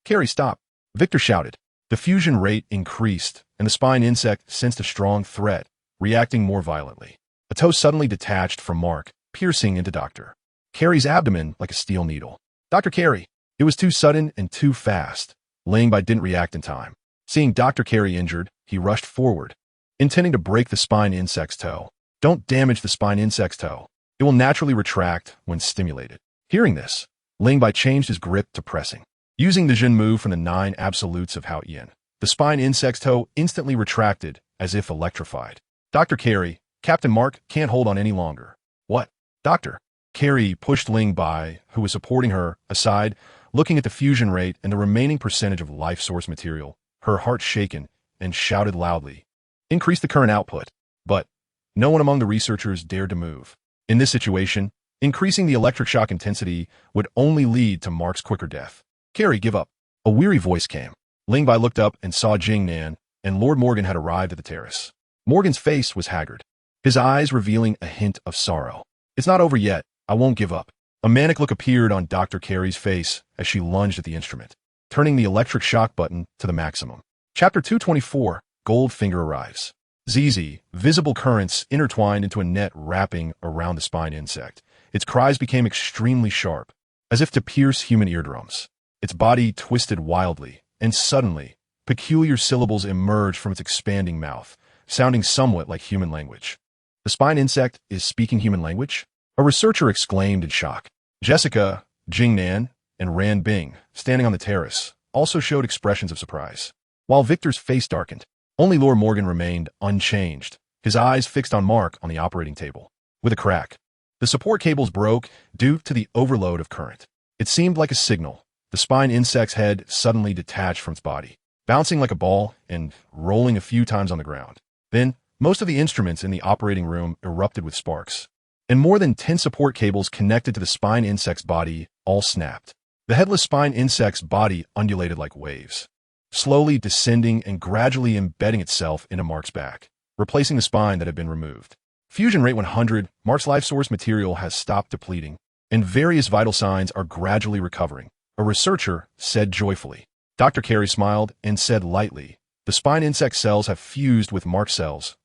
Carey, stop. Victor shouted. The fusion rate increased, and the spine insect sensed a strong threat, reacting more violently. A toe suddenly detached from Mark, piercing into Dr. Carey's abdomen like a steel needle. Dr. Carey. It was too sudden and too fast. Ling Bai didn't react in time. Seeing Dr. Carey injured, he rushed forward, intending to break the spine insect's toe. Don't damage the spine insect's toe. It will naturally retract when stimulated. Hearing this, Ling Bai changed his grip to pressing. Using the Jin move from the 9 absolutes of Hao Yin, the spine insect's toe instantly retracted as if electrified. Dr. Carey, Captain Mark can't hold on any longer. What? Doctor? Carey pushed Ling Bai, who was supporting her, aside, looking at the fusion rate and the remaining percentage of life source material, her heart shaken, and shouted loudly, "Increase the current output." But no one among the researchers dared to move. In this situation, increasing the electric shock intensity would only lead to Mark's quicker death. Carey, give up. A weary voice came. Ling Bai looked up and saw Jing Nan, and Lord Morgan had arrived at the terrace. Morgan's face was haggard, his eyes revealing a hint of sorrow. It's not over yet. I won't give up. A manic look appeared on Dr. Carey's face as she lunged at the instrument, turning the electric shock button to the maximum. Chapter 224, Goldfinger arrives. ZZ, visible currents intertwined into a net wrapping around the spine insect. Its cries became extremely sharp, as if to pierce human eardrums. Its body twisted wildly, and suddenly, peculiar syllables emerged from its expanding mouth, sounding somewhat like human language. The spine insect is speaking human language? A researcher exclaimed in shock. Jessica, Jingnan, and Ran Bing, standing on the terrace, also showed expressions of surprise. While Victor's face darkened, only Lord Morgan remained unchanged, his eyes fixed on Mark on the operating table. With a crack, the support cables broke due to the overload of current. It seemed like a signal. The spine insect's head suddenly detached from its body, bouncing like a ball and rolling a few times on the ground. Then, most of the instruments in the operating room erupted with sparks, and more than 10 support cables connected to the spine insect's body all snapped. The headless spine insect's body undulated like waves, slowly descending and gradually embedding itself into Mark's back, replacing the spine that had been removed. Fusion rate 100, Mark's life source material has stopped depleting, and various vital signs are gradually recovering, a researcher said joyfully. Dr. Carey smiled and said lightly, the spine insect cells have fused with Mark's cells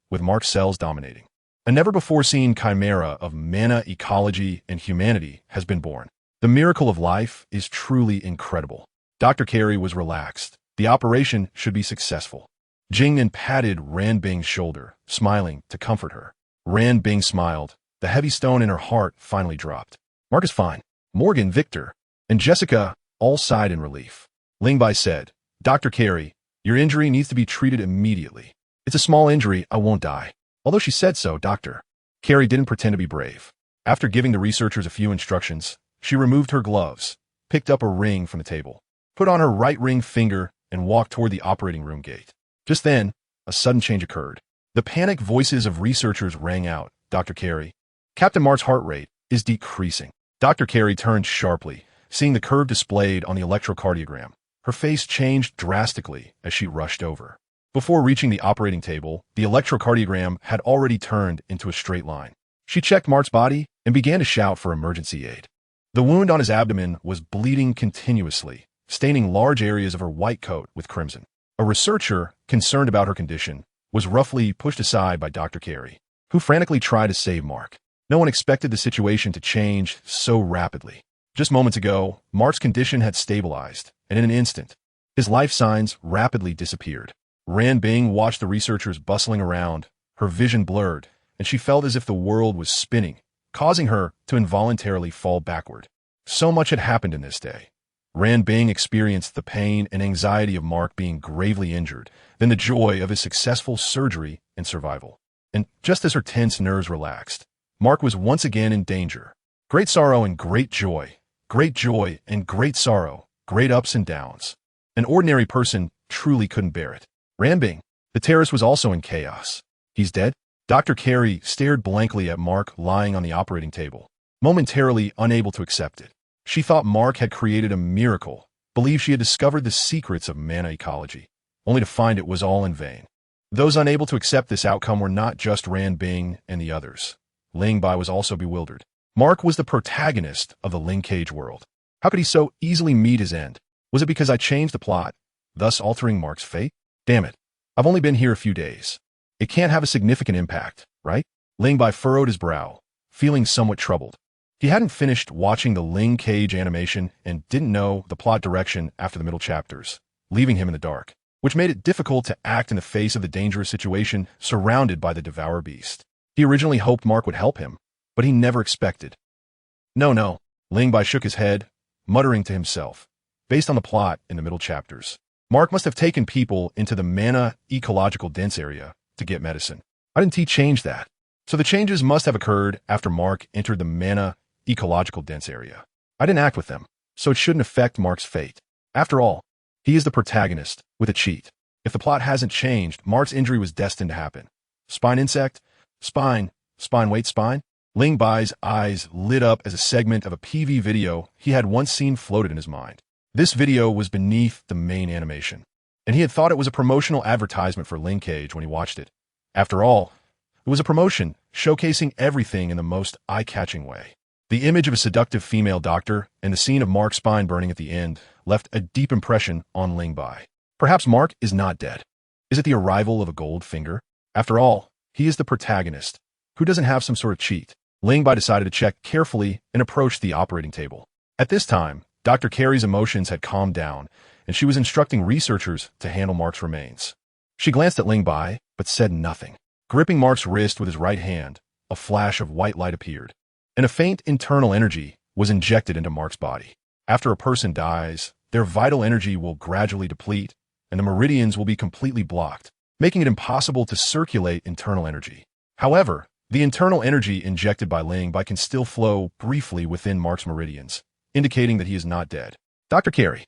dominating. A never-before-seen chimera of mana, ecology, and humanity has been born. The miracle of life is truly incredible. Dr. Carey was relaxed. The operation should be successful. Jingnan patted Ran Bing's shoulder, smiling to comfort her. Ran Bing smiled. The heavy stone in her heart finally dropped. Mark is fine. Morgan, Victor, and Jessica all sighed in relief. Lingbai said, Dr. Carey, your injury needs to be treated immediately. It's a small injury, I won't die. Although she said so, Dr. Carey didn't pretend to be brave. After giving the researchers a few instructions, she removed her gloves, picked up a ring from the table, put on her right ring finger, and walked toward the operating room gate. Just then, a sudden change occurred. The panicked voices of researchers rang out. Dr. Carey, Captain Mark's heart rate is decreasing. Dr. Carey turned sharply, seeing the curve displayed on the electrocardiogram. Her face changed drastically as she rushed over. Before reaching the operating table, the electrocardiogram had already turned into a straight line. She checked Mark's body and began to shout for emergency aid. The wound on his abdomen was bleeding continuously, staining large areas of her white coat with crimson. A researcher, concerned about her condition, was roughly pushed aside by Dr. Carey, who frantically tried to save Mark. No one expected the situation to change so rapidly. Just moments ago, Mark's condition had stabilized, and in an instant, his life signs rapidly disappeared. Ran Bing watched the researchers bustling around, her vision blurred, and she felt as if the world was spinning, causing her to involuntarily fall backward. So much had happened in this day. Ran Bing experienced the pain and anxiety of Mark being gravely injured, then the joy of his successful surgery and survival. And just as her tense nerves relaxed, Mark was once again in danger. Great sorrow and great joy and great sorrow, great ups and downs. An ordinary person truly couldn't bear it. Ran Bing, the terrace was also in chaos. He's dead? Dr. Carey stared blankly at Mark lying on the operating table, momentarily unable to accept it. She thought Mark had created a miracle, believed she had discovered the secrets of mana ecology, only to find it was all in vain. Those unable to accept this outcome were not just Ran Bing and the others. Ling Bai was also bewildered. Mark was the protagonist of the Ling Cage world. How could he so easily meet his end? Was it because I changed the plot, thus altering Mark's fate? Damn it. I've only been here a few days. It can't have a significant impact, right? Ling Bai furrowed his brow, feeling somewhat troubled. He hadn't finished watching the Ling Cage animation and didn't know the plot direction after the middle chapters, leaving him in the dark, which made it difficult to act in the face of the dangerous situation surrounded by the Devourer Beast. He originally hoped Mark would help him, but he never expected. No. Ling Bai shook his head, muttering to himself. Based on the plot in the middle chapters, Mark must have taken people into the mana ecological dense area to get medicine. Why didn't he change that? So the changes must have occurred after Mark entered the mana ecological dense area. I didn't act with them, so it shouldn't affect Mark's fate. After all, he is the protagonist with a cheat. If the plot hasn't changed, Mark's injury was destined to happen. Spine insect? Spine. Ling Bai's eyes lit up as a segment of a PV video he had once seen floated in his mind. This video was beneath the main animation, and he had thought it was a promotional advertisement for Ling Cage when he watched it. After all, it was a promotion, showcasing everything in the most eye-catching way. The image of a seductive female doctor and the scene of Mark's spine burning at the end left a deep impression on Ling Bai. Perhaps Mark is not dead. Is it the arrival of a gold finger? After all, he is the protagonist. Who doesn't have some sort of cheat? Ling Bai decided to check carefully and approached the operating table. At this time, Dr. Carey's emotions had calmed down, and she was instructing researchers to handle Mark's remains. She glanced at Ling Bai, but said nothing. Gripping Mark's wrist with his right hand, a flash of white light appeared, and a faint internal energy was injected into Mark's body. After a person dies, their vital energy will gradually deplete, and the meridians will be completely blocked, making it impossible to circulate internal energy. However, the internal energy injected by Ling Bai can still flow briefly within Mark's meridians, indicating that he is not dead. Dr. Carey.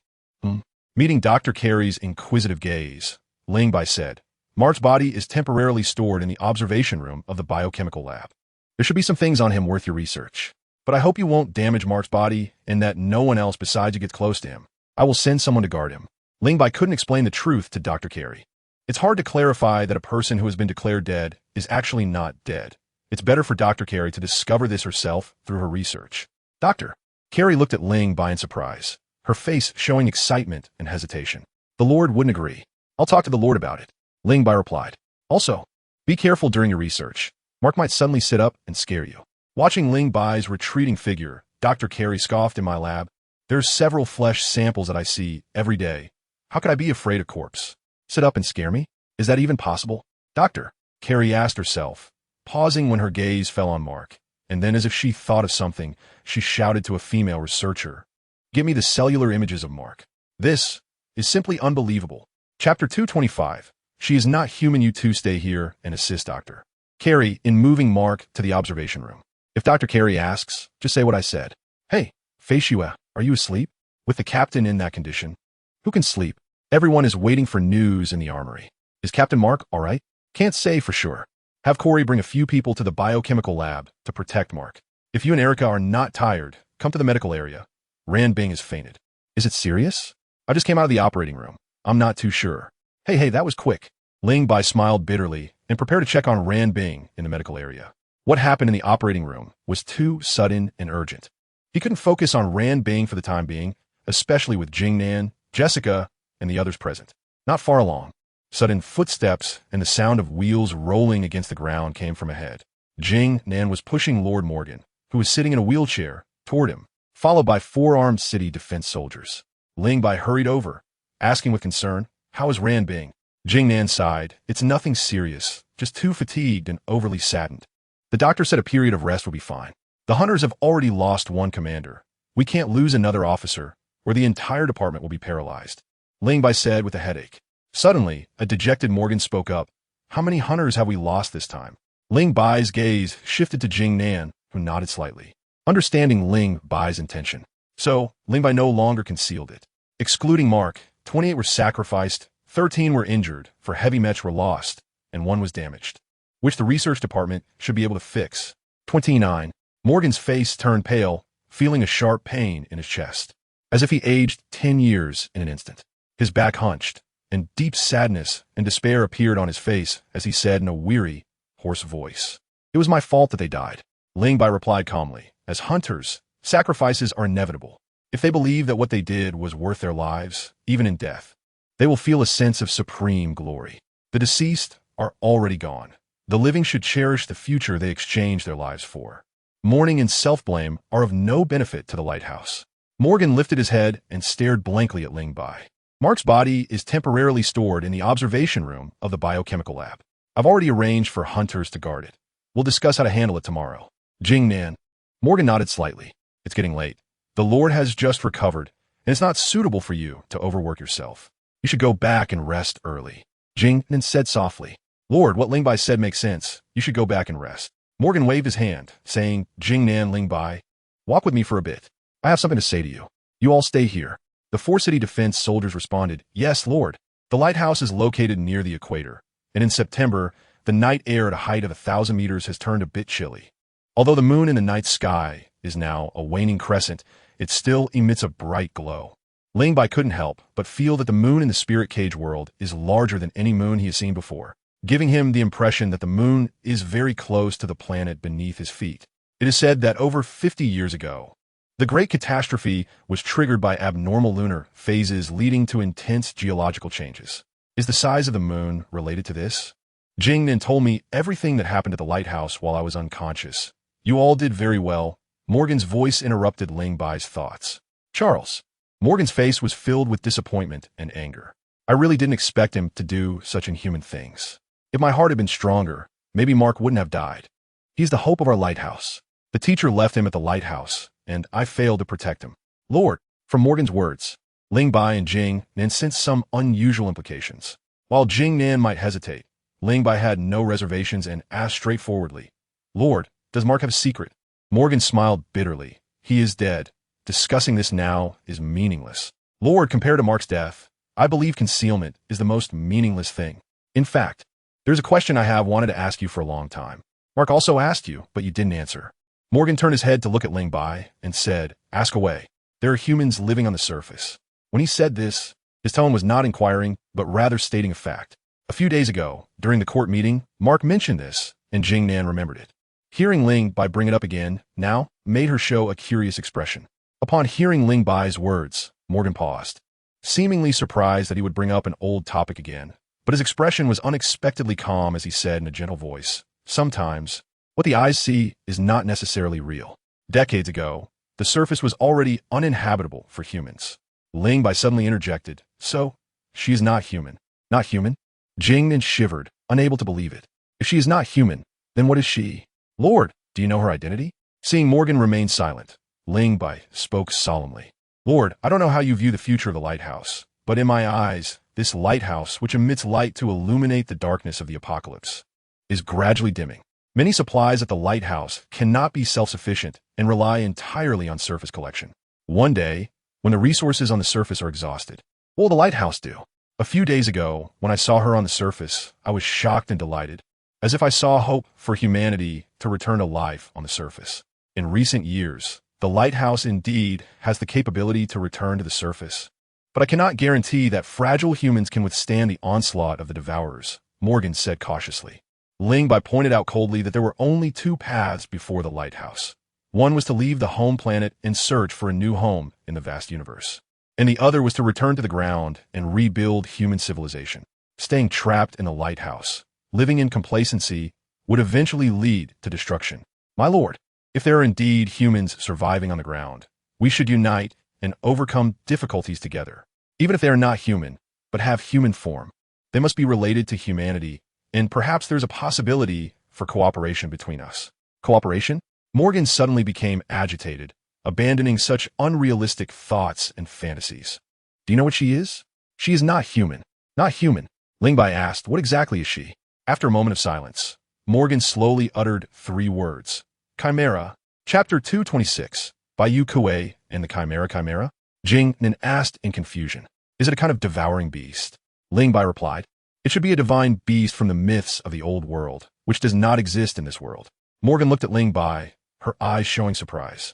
Meeting Dr. Carey's inquisitive gaze, Ling Bai said, Mark's body is temporarily stored in the observation room of the biochemical lab. There should be some things on him worth your research. But I hope you won't damage Mark's body and that no one else besides you gets close to him. I will send someone to guard him. Ling Bai couldn't explain the truth to Dr. Carey. It's hard to clarify that a person who has been declared dead is actually not dead. It's better for Dr. Carey to discover this herself through her research. Dr. Carey looked at Ling Bai in surprise, her face showing excitement and hesitation. The Lord wouldn't agree. I'll talk to the Lord about it, Ling Bai replied. Also, be careful during your research. Mark might suddenly sit up and scare you. Watching Ling Bai's retreating figure, Dr. Carey scoffed. In my lab, there's several flesh samples that I see every day. How could I be afraid of corpse? Sit up and scare me? Is that even possible? Dr. Carey asked herself, pausing when her gaze fell on Mark, and then as if she thought of something, she shouted to a female researcher, "Give me the cellular images of Mark. This is simply unbelievable." Chapter 225. She is not human. You two stay here and assist Dr. Carey in moving Mark to the observation room. If Dr. Carey asks, just say what I said. Hey, Feishua, are you asleep? With the captain in that condition, who can sleep? Everyone is waiting for news in the armory. Is Captain Mark all right? Can't say for sure. Have Corey bring a few people to the biochemical lab to protect Mark. If you and Erica are not tired, come to the medical area. Ran Bing has fainted. Is it serious? I just came out of the operating room. I'm not too sure. Hey, that was quick. Ling Bai smiled bitterly and prepared to check on Ran Bing in the medical area. What happened in the operating room was too sudden and urgent. He couldn't focus on Ran Bing for the time being, especially with Jingnan, Jessica, and the others present. Not far along, sudden footsteps and the sound of wheels rolling against the ground came from ahead. Jingnan was pushing Lord Morgan, who was sitting in a wheelchair, toward him, followed by 4 armed city defense soldiers. Ling Bai hurried over, asking with concern, "How is Ran Bing?" Jingnan sighed. "It's nothing serious, just too fatigued and overly saddened. The doctor said a period of rest will be fine. The hunters have already lost one commander. We can't lose another officer, or the entire department will be paralyzed," Ling Bai said with a headache. Suddenly, a dejected Morgan spoke up. "How many hunters have we lost this time?" Ling Bai's gaze shifted to Jingnan, who nodded slightly, understanding Ling Bai's intention. So, Ling Bai no longer concealed it. Excluding Mark, 28 were sacrificed, 13 were injured, 4 heavy mech were lost, and 1 was damaged, which the research department should be able to fix. 29. Morgan's face turned pale, feeling a sharp pain in his chest, as if he aged 10 years in an instant. His back hunched, and deep sadness and despair appeared on his face as he said in a weary, hoarse voice, "It was my fault that they died." Ling Bai replied calmly, "As hunters, sacrifices are inevitable. If they believe that what they did was worth their lives, even in death, they will feel a sense of supreme glory. The deceased are already gone. The living should cherish the future they exchanged their lives for. Mourning and self-blame are of no benefit to the lighthouse." Morgan lifted his head and stared blankly at Ling Bai. "Mark's body is temporarily stored in the observation room of the biochemical lab. I've already arranged for hunters to guard it. We'll discuss how to handle it tomorrow." Jingnan. Morgan nodded slightly. "It's getting late. The Lord has just recovered, and it's not suitable for you to overwork yourself. You should go back and rest early." Jingnan said softly. "Lord, what Ling Bai said makes sense. You should go back and rest." Morgan waved his hand, saying, "Jingnan, Ling Bai, walk with me for a bit. I have something to say to you. You all stay here." The 4 city defense soldiers responded, "Yes, Lord." The lighthouse is located near the equator, and in September, the night air at a height of 1,000 meters has turned a bit chilly. Although the moon in the night sky is now a waning crescent, it still emits a bright glow. Ling Bai couldn't help but feel that the moon in the spirit cage world is larger than any moon he has seen before, giving him the impression that the moon is very close to the planet beneath his feet. It is said that over 50 years ago, the Great Catastrophe was triggered by abnormal lunar phases leading to intense geological changes. Is the size of the moon related to this? Jing then told me everything that happened at the lighthouse while I was unconscious. You all did very well. Morgan's voice interrupted Ling Bai's thoughts. Charles. Morgan's face was filled with disappointment and anger. I really didn't expect him to do such inhuman things. If my heart had been stronger, maybe Mark wouldn't have died. He's the hope of our lighthouse. The teacher left him at the lighthouse, and I failed to protect him. Lord, from Morgan's words, Ling Bai and Jing Nan sensed some unusual implications. While Jing Nan might hesitate, Ling Bai had no reservations and asked straightforwardly, Lord, does Mark have a secret? Morgan smiled bitterly. He is dead. Discussing this now is meaningless. Lord, compared to Mark's death, I believe concealment is the most meaningless thing. In fact, there's a question I have wanted to ask you for a long time. Mark also asked you, but you didn't answer. Morgan turned his head to look at Ling Bai and said, ask away. There are humans living on the surface. When he said this, his tone was not inquiring, but rather stating a fact. A few days ago, during the court meeting, Mark mentioned this, and Jing Nan remembered it. Hearing Ling Bai bring it up again, now, made her show a curious expression. Upon hearing Ling Bai's words, Morgan paused, seemingly surprised that he would bring up an old topic again, but his expression was unexpectedly calm as he said in a gentle voice, sometimes, what the eyes see is not necessarily real. Decades ago, the surface was already uninhabitable for humans. Ling Bai suddenly interjected, so, she is not human. Not human? Jing Nan shivered, unable to believe it. If she is not human, then what is she? Lord, do you know her identity? Seeing Morgan remain silent, Ling Bai spoke solemnly. Lord, I don't know how you view the future of the lighthouse, but in my eyes, this lighthouse, which emits light to illuminate the darkness of the apocalypse, is gradually dimming. Many supplies at the lighthouse cannot be self-sufficient and rely entirely on surface collection. One day, when the resources on the surface are exhausted, what will the lighthouse do? A few days ago, when I saw her on the surface, I was shocked and delighted, as if I saw hope for humanity to return to life on the surface. In recent years, the lighthouse indeed has the capability to return to the surface, but I cannot guarantee that fragile humans can withstand the onslaught of the devourers, Morgan said cautiously. Ling Bai pointed out coldly that there were only two paths before the lighthouse. One was to leave the home planet and search for a new home in the vast universe, and the other was to return to the ground and rebuild human civilization. Staying trapped in the lighthouse, living in complacency, would eventually lead to destruction. My lord, if there are indeed humans surviving on the ground, we should unite and overcome difficulties together. Even if they are not human, but have human form, they must be related to humanity, and perhaps there's a possibility for cooperation between us. Cooperation? Morgan suddenly became agitated, abandoning such unrealistic thoughts and fantasies. Do you know what she is? She is not human. Not human. Ling Bai asked, what exactly is she? After a moment of silence, Morgan slowly uttered 3 words. Chimera. Chapter 226. By Yu Kuei and the Chimera. Jing Nan asked in confusion. Is it a kind of devouring beast? Ling Bai replied. It should be a divine beast from the myths of the old world, which does not exist in this world. Morgan looked at Ling Bai, her eyes showing surprise.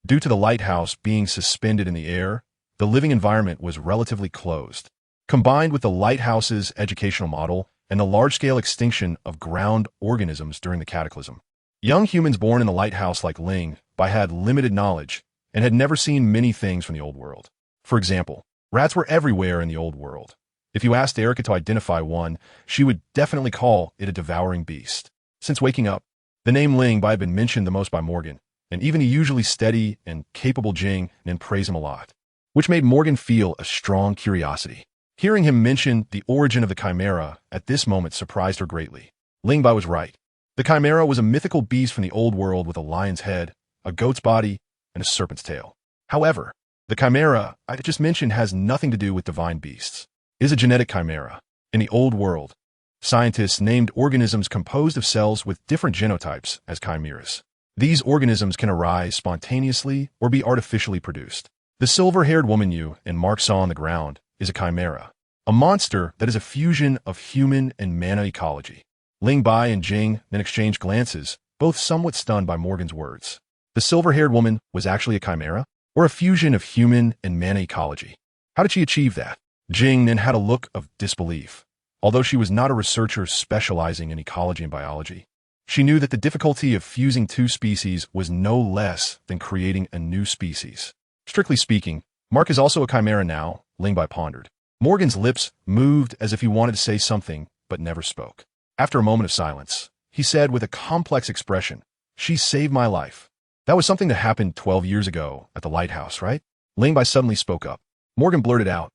Due to the lighthouse being suspended in the air, the living environment was relatively closed. Combined with the lighthouse's educational model and the large-scale extinction of ground organisms during the cataclysm, young humans born in the lighthouse like Ling Bai had limited knowledge and had never seen many things from the old world. For example, rats were everywhere in the old world. If you asked Erica to identify one, she would definitely call it a devouring beast. Since waking up, the name Ling Bai had been mentioned the most by Morgan, and even a usually steady and capable Jing Nan praised him a lot, which made Morgan feel a strong curiosity. Hearing him mention the origin of the Chimera at this moment surprised her greatly. Ling Bai was right. The Chimera was a mythical beast from the old world with a lion's head, a goat's body, and a serpent's tail. However, the Chimera I just mentioned has nothing to do with divine beasts. It is a genetic chimera. In the old world, scientists named organisms composed of cells with different genotypes as chimeras. These organisms can arise spontaneously or be artificially produced. The silver-haired woman you and Mark saw on the ground is a chimera, a monster that is a fusion of human and mana ecology. Ling Bai and Jing then exchanged glances, both somewhat stunned by Morgan's words. The silver-haired woman was actually a chimera, or a fusion of human and mana ecology. How did she achieve that? Jing then had a look of disbelief. Although she was not a researcher specializing in ecology and biology, she knew that the difficulty of fusing 2 species was no less than creating a new species. Strictly speaking, Mark is also a chimera now, Ling Bai pondered. Morgan's lips moved as if he wanted to say something, but never spoke. After a moment of silence, he said with a complex expression, "She saved my life." That was something that happened 12 years ago at the lighthouse, right? Ling Bai suddenly spoke up. Morgan blurted out,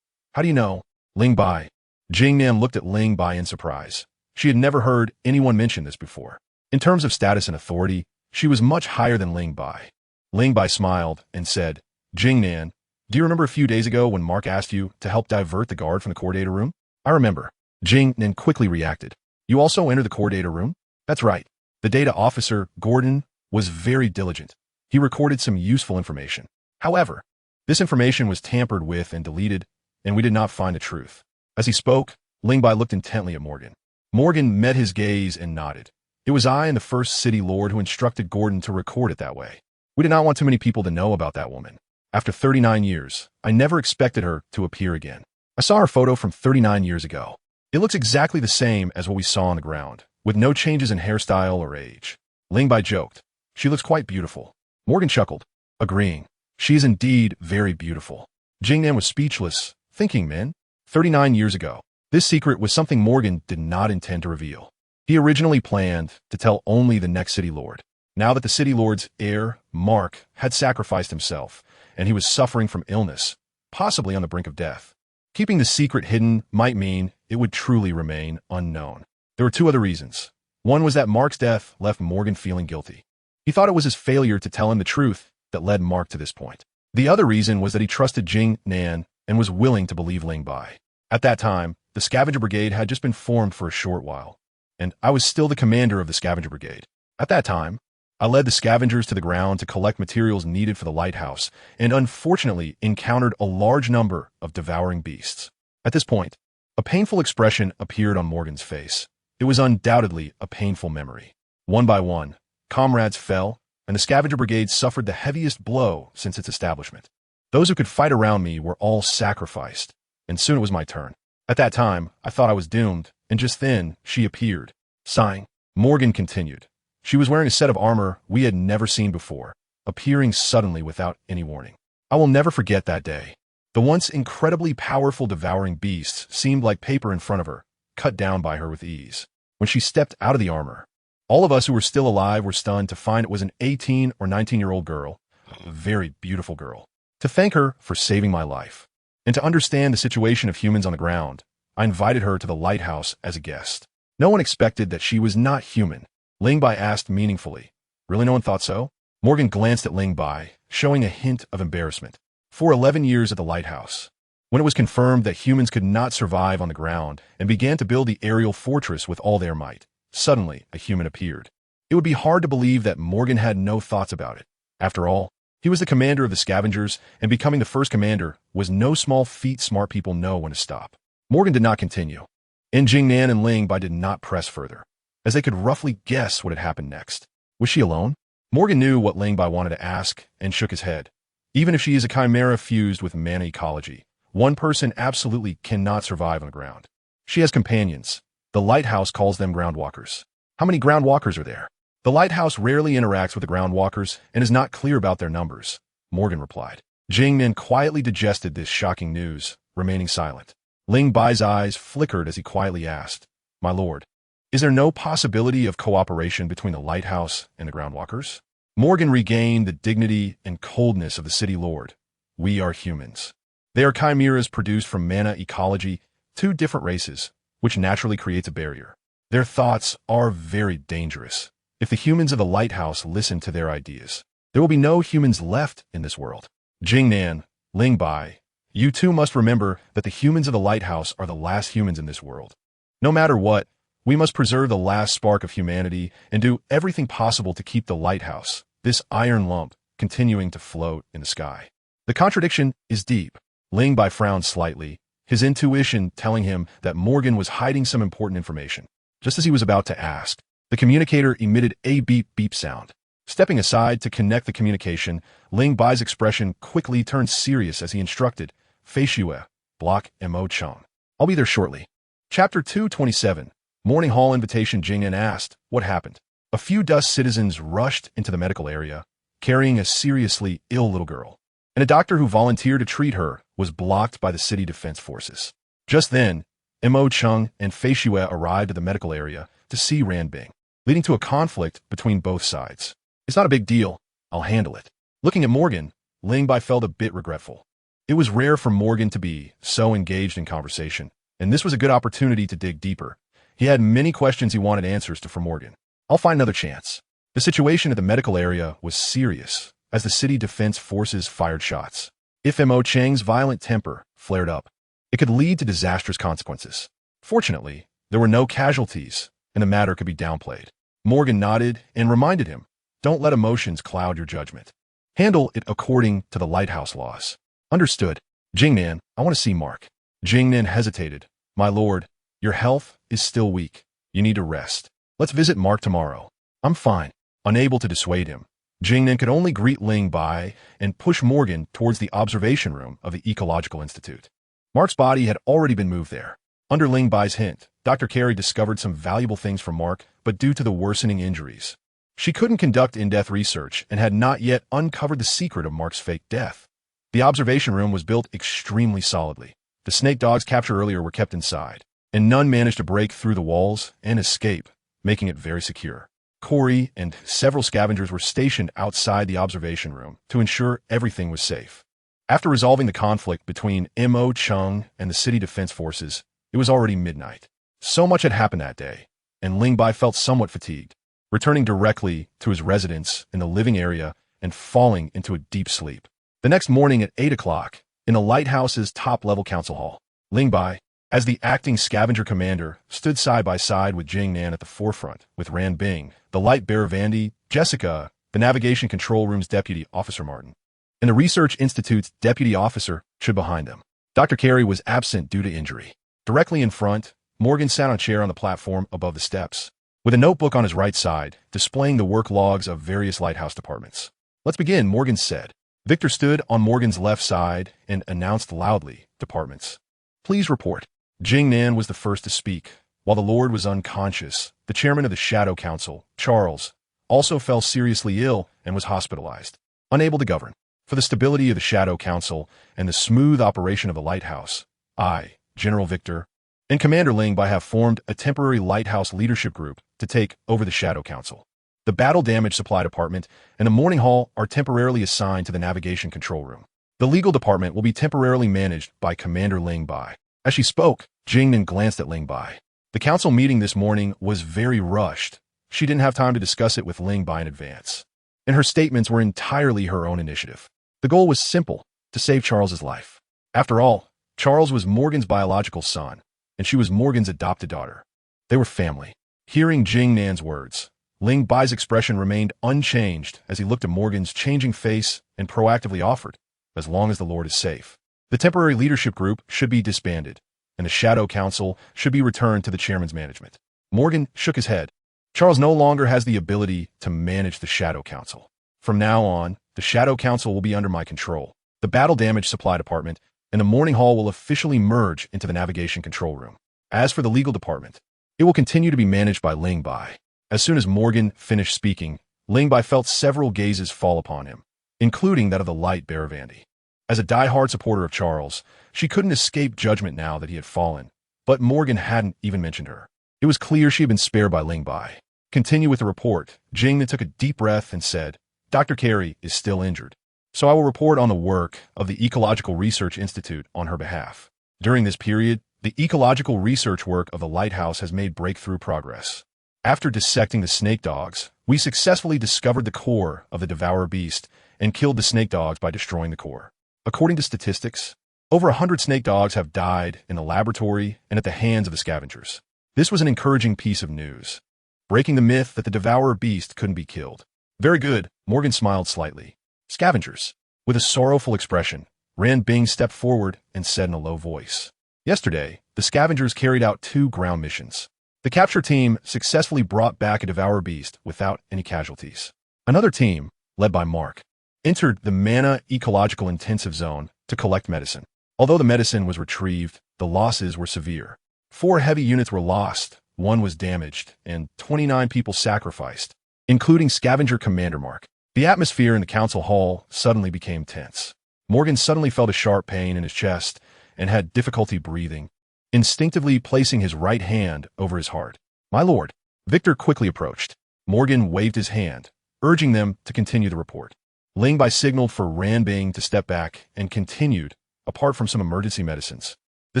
"How do you know?" Ling Bai. Jing Nan looked at Ling Bai in surprise. She had never heard anyone mention this before. In terms of status and authority, she was much higher than Ling Bai. Ling Bai smiled and said, "Jing Nan, do you remember a few days ago when Mark asked you to help divert the guard from the core data room?" "I remember." Jing Nan quickly reacted. "You also entered the core data room?" "That's right." The data officer, Gordon, was very diligent. He recorded some useful information. However, this information was tampered with and deleted, and we did not find the truth. As he spoke, Ling Bai looked intently at Morgan. Morgan met his gaze and nodded. "It was I and the first city lord who instructed Gordon to record it that way. We did not want too many people to know about that woman. After 39 years, I never expected her to appear again. I saw her photo from 39 years ago. It looks exactly the same as what we saw on the ground, with no changes in hairstyle or age." Ling Bai joked, "She looks quite beautiful." Morgan chuckled, agreeing. "She is indeed very beautiful." Jing Nan was speechless, thinking, 39 years ago. This secret was something Morgan did not intend to reveal. He originally planned to tell only the next city lord. Now that the city lord's heir, Mark, had sacrificed himself, and he was suffering from illness, possibly on the brink of death, keeping the secret hidden might mean it would truly remain unknown. There were two other reasons. One was that Mark's death left Morgan feeling guilty. He thought it was his failure to tell him the truth that led Mark to this point. The other reason was that he trusted Jing Nan and was willing to believe Ling Bai. At that time, the scavenger brigade had just been formed for a short while, and I was still the commander of the scavenger brigade. At that time, I led the scavengers to the ground to collect materials needed for the lighthouse, and unfortunately encountered a large number of devouring beasts. At this point, a painful expression appeared on Morgan's face. It was undoubtedly a painful memory. One by one, comrades fell, and the scavenger brigade suffered the heaviest blow since its establishment. Those who could fight around me were all sacrificed, and soon it was my turn. At that time, I thought I was doomed, and just then, she appeared. Sighing, Morgan continued. She was wearing a set of armor we had never seen before, appearing suddenly without any warning. I will never forget that day. The once incredibly powerful devouring beasts seemed like paper in front of her, cut down by her with ease. When she stepped out of the armor, all of us who were still alive were stunned to find it was an 18 or 19-year-old girl, a very beautiful girl. To thank her for saving my life, and to understand the situation of humans on the ground, I invited her to the lighthouse as a guest. No one expected that she was not human. Ling Bai asked meaningfully. Really no one thought so? Morgan glanced at Ling Bai, showing a hint of embarrassment. For 11 years at the lighthouse, when it was confirmed that humans could not survive on the ground and began to build the aerial fortress with all their might, suddenly a human appeared. It would be hard to believe that Morgan had no thoughts about it. After all, he was the commander of the scavengers, and becoming the first commander was no small feat. Smart people know when to stop. Morgan did not continue, and Jing Nan and Ling Bai did not press further, as they could roughly guess what had happened next. Was she alone? Morgan knew what Ling Bai wanted to ask and shook his head. Even if she is a chimera fused with mana ecology, one person absolutely cannot survive on the ground. She has companions. The lighthouse calls them groundwalkers. How many groundwalkers are there? The lighthouse rarely interacts with the groundwalkers and is not clear about their numbers, Morgan replied. Jing Nan quietly digested this shocking news, remaining silent. Ling Bai's eyes flickered as he quietly asked, "My lord, is there no possibility of cooperation between the lighthouse and the groundwalkers?" Morgan regained the dignity and coldness of the city lord. "We are humans. They are chimeras produced from mana ecology, two different races, which naturally creates a barrier. Their thoughts are very dangerous. If the humans of the lighthouse listen to their ideas, there will be no humans left in this world." Jing Nan, Ling Bai, you two must remember that the humans of the lighthouse are the last humans in this world. No matter what, we must preserve the last spark of humanity and do everything possible to keep the lighthouse, this iron lump, continuing to float in the sky. The contradiction is deep. Ling Bai frowned slightly, his intuition telling him that Morgan was hiding some important information. Just as he was about to ask, the communicator emitted a beep-beep sound. Stepping aside to connect the communication, Ling Bai's expression quickly turned serious as he instructed, "Fei Shue, block Mo Chong. I'll be there shortly." Chapter 227, Morning Hall Invitation. Jing Nan asked, "What happened?" A few dust citizens rushed into the medical area, carrying a seriously ill little girl, and a doctor who volunteered to treat her was blocked by the city defense forces. Just then, Mo Chung and Fei Shue arrived at the medical area to see Ran Bing, leading to a conflict between both sides. It's not a big deal. I'll handle it. Looking at Morgan, Ling Bai felt a bit regretful. It was rare for Morgan to be so engaged in conversation, and this was a good opportunity to dig deeper. He had many questions he wanted answers to from Morgan. I'll find another chance. The situation at the medical area was serious as the city defense forces fired shots. If Mo Chang's violent temper flared up, it could lead to disastrous consequences. Fortunately, there were no casualties, and the matter could be downplayed. Morgan nodded and reminded him, don't let emotions cloud your judgment. Handle it according to the lighthouse laws. Understood. Jingnan, I want to see Mark. Jingnan hesitated. My lord, your health is still weak. You need to rest. Let's visit Mark tomorrow. I'm fine. Unable to dissuade him, Jingnan could only greet Ling Bai and push Morgan towards the observation room of the Ecological Institute. Mark's body had already been moved there. Under Ling Bai's hint, Dr. Carey discovered some valuable things from Mark, but due to the worsening injuries, she couldn't conduct in-depth research and had not yet uncovered the secret of Mark's fake death. The observation room was built extremely solidly. The snake dogs captured earlier were kept inside, and none managed to break through the walls and escape, making it very secure. Corey and several scavengers were stationed outside the observation room to ensure everything was safe. After resolving the conflict between Mo Chung and the city defense forces, it was already midnight. So much had happened that day, and Ling Bai felt somewhat fatigued, returning directly to his residence in the living area and falling into a deep sleep. The next morning at 8 o'clock, in the lighthouse's top-level council hall, Ling Bai, as the acting scavenger commander, stood side by side with Jing Nan at the forefront, with Ran Bing, the light bearer Vandy, Jessica, the navigation control room's deputy officer Martin, and the Research Institute's deputy officer stood behind them. Dr. Carey was absent due to injury. Directly in front, Morgan sat on a chair on the platform above the steps, with a notebook on his right side, displaying the work logs of various lighthouse departments. Let's begin, Morgan said. Victor stood on Morgan's left side and announced loudly, departments. Please report. Jing Nan was the first to speak. While the Lord was unconscious, the chairman of the Shadow Council, Charles, also fell seriously ill and was hospitalized, unable to govern. For the stability of the Shadow Council and the smooth operation of the lighthouse, I, General Victor, and Commander Ling Bai have formed a temporary lighthouse leadership group to take over the Shadow Council. The Battle Damage Supply Department and the Morning Hall are temporarily assigned to the Navigation Control Room. The Legal Department will be temporarily managed by Commander Ling Bai. As she spoke, Jingnan glanced at Ling Bai. The council meeting this morning was very rushed. She didn't have time to discuss it with Ling Bai in advance, and her statements were entirely her own initiative. The goal was simple, to save Charles's life. After all, Charles was Morgan's biological son, and she was Morgan's adopted daughter. They were family. Hearing Jing Nan's words, Ling Bai's expression remained unchanged as he looked at Morgan's changing face and proactively offered, as long as the Lord is safe. The temporary leadership group should be disbanded, and the Shadow Council should be returned to the chairman's management. Morgan shook his head. Charles no longer has the ability to manage the Shadow Council. From now on, the Shadow Council will be under my control. The Battle Damage Supply Department and the Morning Hall will officially merge into the Navigation Control Room. As for the Legal Department, it will continue to be managed by Ling Bai. As soon as Morgan finished speaking, Ling Bai felt several gazes fall upon him, including that of the light bearer Vandy. As a die-hard supporter of Charles, she couldn't escape judgment now that he had fallen, but Morgan hadn't even mentioned her. It was clear she had been spared by Ling Bai. Continue with the report. Jingnan took a deep breath and said, Dr. Carey is still injured, so I will report on the work of the Ecological Research Institute on her behalf. During this period, the ecological research work of the lighthouse has made breakthrough progress. After dissecting the snake dogs, we successfully discovered the core of the devourer beast and killed the snake dogs by destroying the core. According to statistics, over 100 snake dogs have died in the laboratory and at the hands of the scavengers. This was an encouraging piece of news, breaking the myth that the devourer beast couldn't be killed. Very good, Morgan smiled slightly. Scavengers. With a sorrowful expression, Ran Bing stepped forward and said in a low voice. Yesterday, the scavengers carried out 2 ground missions. The capture team successfully brought back a devourer beast without any casualties. Another team, led by Mark, entered the Mana Ecological Intensive Zone to collect medicine. Although the medicine was retrieved, the losses were severe. 4 heavy units were lost, 1 was damaged, and 29 people sacrificed, including Scavenger Commander Mark. The atmosphere in the council hall suddenly became tense. Morgan suddenly felt a sharp pain in his chest and had difficulty breathing. instinctively placing his right hand over his heart. "My lord." Victor quickly approached. Morgan waved his hand, urging them to continue the report. Ling Bai signaled for Ranbing to step back and continued, apart from some emergency medicines. The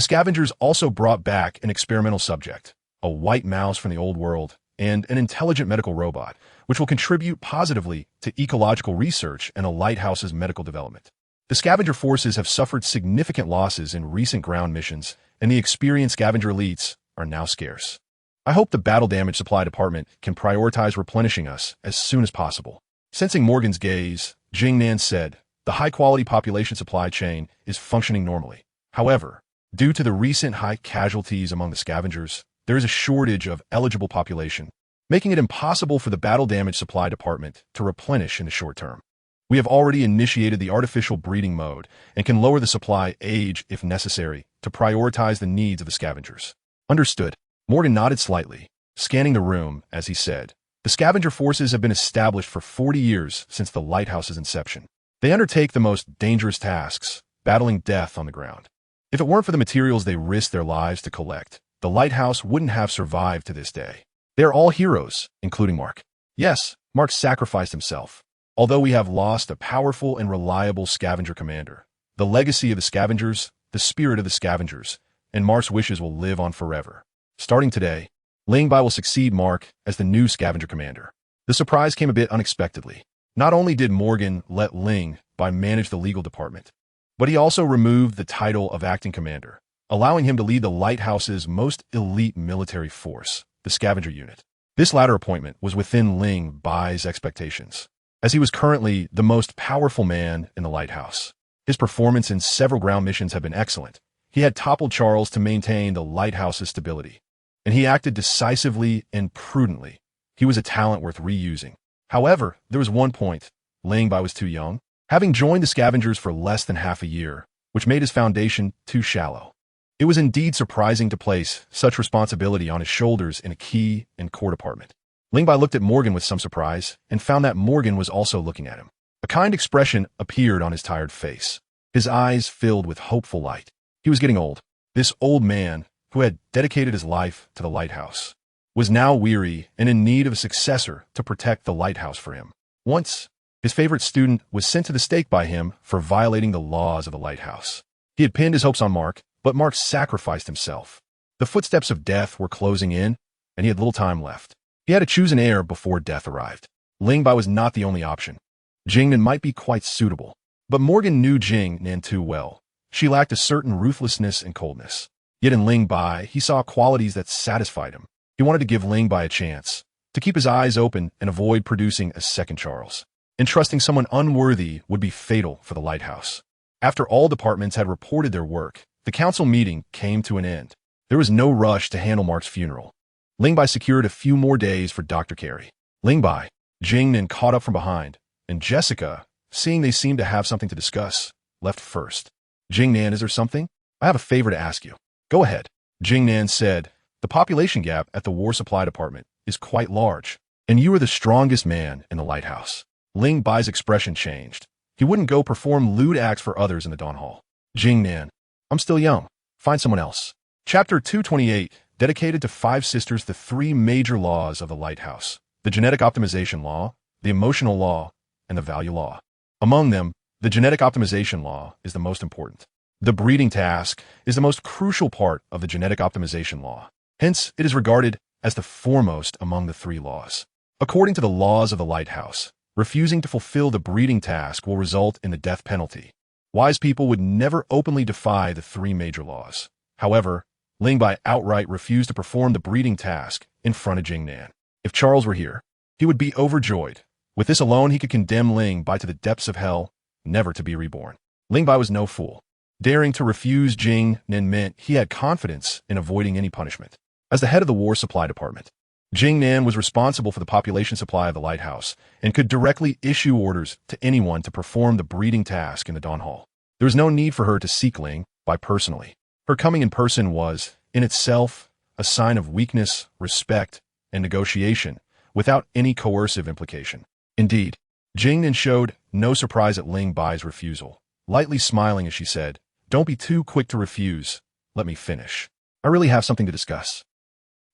scavengers also brought back an experimental subject, a white mouse from the old world, and an intelligent medical robot, which will contribute positively to ecological research and the lighthouse's medical development. The scavenger forces have suffered significant losses in recent ground missions, and the experienced scavenger elites are now scarce. I hope the battle damage supply department can prioritize replenishing us as soon as possible. Sensing Morgan's gaze, Jingnan said, "The high-quality population supply chain is functioning normally. However, due to the recent high casualties among the scavengers, there is a shortage of eligible population, making it impossible for the battle damage supply department to replenish in the short term. We have already initiated the artificial breeding mode and can lower the supply age if necessary to prioritize the needs of the scavengers." "Understood." Morgan nodded slightly, scanning the room as he said, "The scavenger forces have been established for 40 years since the lighthouse's inception. They undertake the most dangerous tasks, battling death on the ground. If it weren't for the materials they risked their lives to collect, the lighthouse wouldn't have survived to this day. They are all heroes, including Mark." "Yes, Mark sacrificed himself. Although we have lost a powerful and reliable scavenger commander, the legacy of the scavengers, the spirit of the scavengers, and Mark's wishes will live on forever. Starting today, Ling Bai will succeed Mark as the new scavenger commander." The surprise came a bit unexpectedly. Not only did Morgan let Ling Bai manage the legal department, but he also removed the title of acting commander, allowing him to lead the lighthouse's most elite military force, the scavenger unit. This latter appointment was within Ling Bai's expectations, as he was currently the most powerful man in the lighthouse. His performance in several ground missions had been excellent. He had toppled Charles to maintain the lighthouse's stability, and he acted decisively and prudently. He was a talent worth reusing. However, there was one point. Ling Bai was too young, having joined the scavengers for less than half a year, which made his foundation too shallow. It was indeed surprising to place such responsibility on his shoulders in a key and core department. Ling Bai looked at Morgan with some surprise and found that Morgan was also looking at him. A kind expression appeared on his tired face. His eyes filled with hopeful light. He was getting old. This old man, who had dedicated his life to the lighthouse, was now weary and in need of a successor to protect the lighthouse for him. Once, his favorite student was sent to the stake by him for violating the laws of the lighthouse. He had pinned his hopes on Mark, but Mark sacrificed himself. The footsteps of death were closing in, and he had little time left. He had to choose an heir before death arrived. Ling Bai was not the only option. Jingnan might be quite suitable, but Morgan knew Jingnan too well. She lacked a certain ruthlessness and coldness. Yet in Ling Bai, he saw qualities that satisfied him. He wanted to give Ling Bai a chance, to keep his eyes open and avoid producing a second Charles. Entrusting someone unworthy would be fatal for the lighthouse. After all departments had reported their work, the council meeting came to an end. There was no rush to handle Mark's funeral. Ling Bai secured a few more days for Dr. Carey. Ling Bai, Jingnan caught up from behind, and Jessica, seeing they seemed to have something to discuss, left first. "Jingnan, is there something? I have a favor to ask you." "Go ahead." Jingnan said, "The population gap at the War Supply Department is quite large, and you are the strongest man in the lighthouse." Ling Bai's expression changed. He wouldn't go perform lewd acts for others in the Dawn Hall. "Jingnan, I'm still young. Find someone else." Chapter 228, dedicated to 5 sisters, the 3 major laws of the lighthouse: the genetic optimization law, the emotional law, and the value law. Among them, the genetic optimization law is the most important. The breeding task is the most crucial part of the genetic optimization law. Hence, it is regarded as the foremost among the 3 laws. According to the laws of the lighthouse, refusing to fulfill the breeding task will result in the death penalty. Wise people would never openly defy the 3 major laws. However, Ling Bai outright refused to perform the breeding task in front of Jingnan. If Charles were here, he would be overjoyed. With this alone, he could condemn Ling Bai to the depths of hell, never to be reborn. Ling Bai was no fool. Daring to refuse Jingnan meant he had confidence in avoiding any punishment. As the head of the War Supply Department, Jingnan was responsible for the population supply of the lighthouse and could directly issue orders to anyone to perform the breeding task in the Dawn Hall. There was no need for her to seek Ling Bai personally. Her coming in person was, in itself, a sign of weakness, respect, and negotiation, without any coercive implication. Indeed, Jingnan showed no surprise at Ling Bai's refusal, lightly smiling as she said, "Don't be too quick to refuse. Let me finish." I really have something to discuss.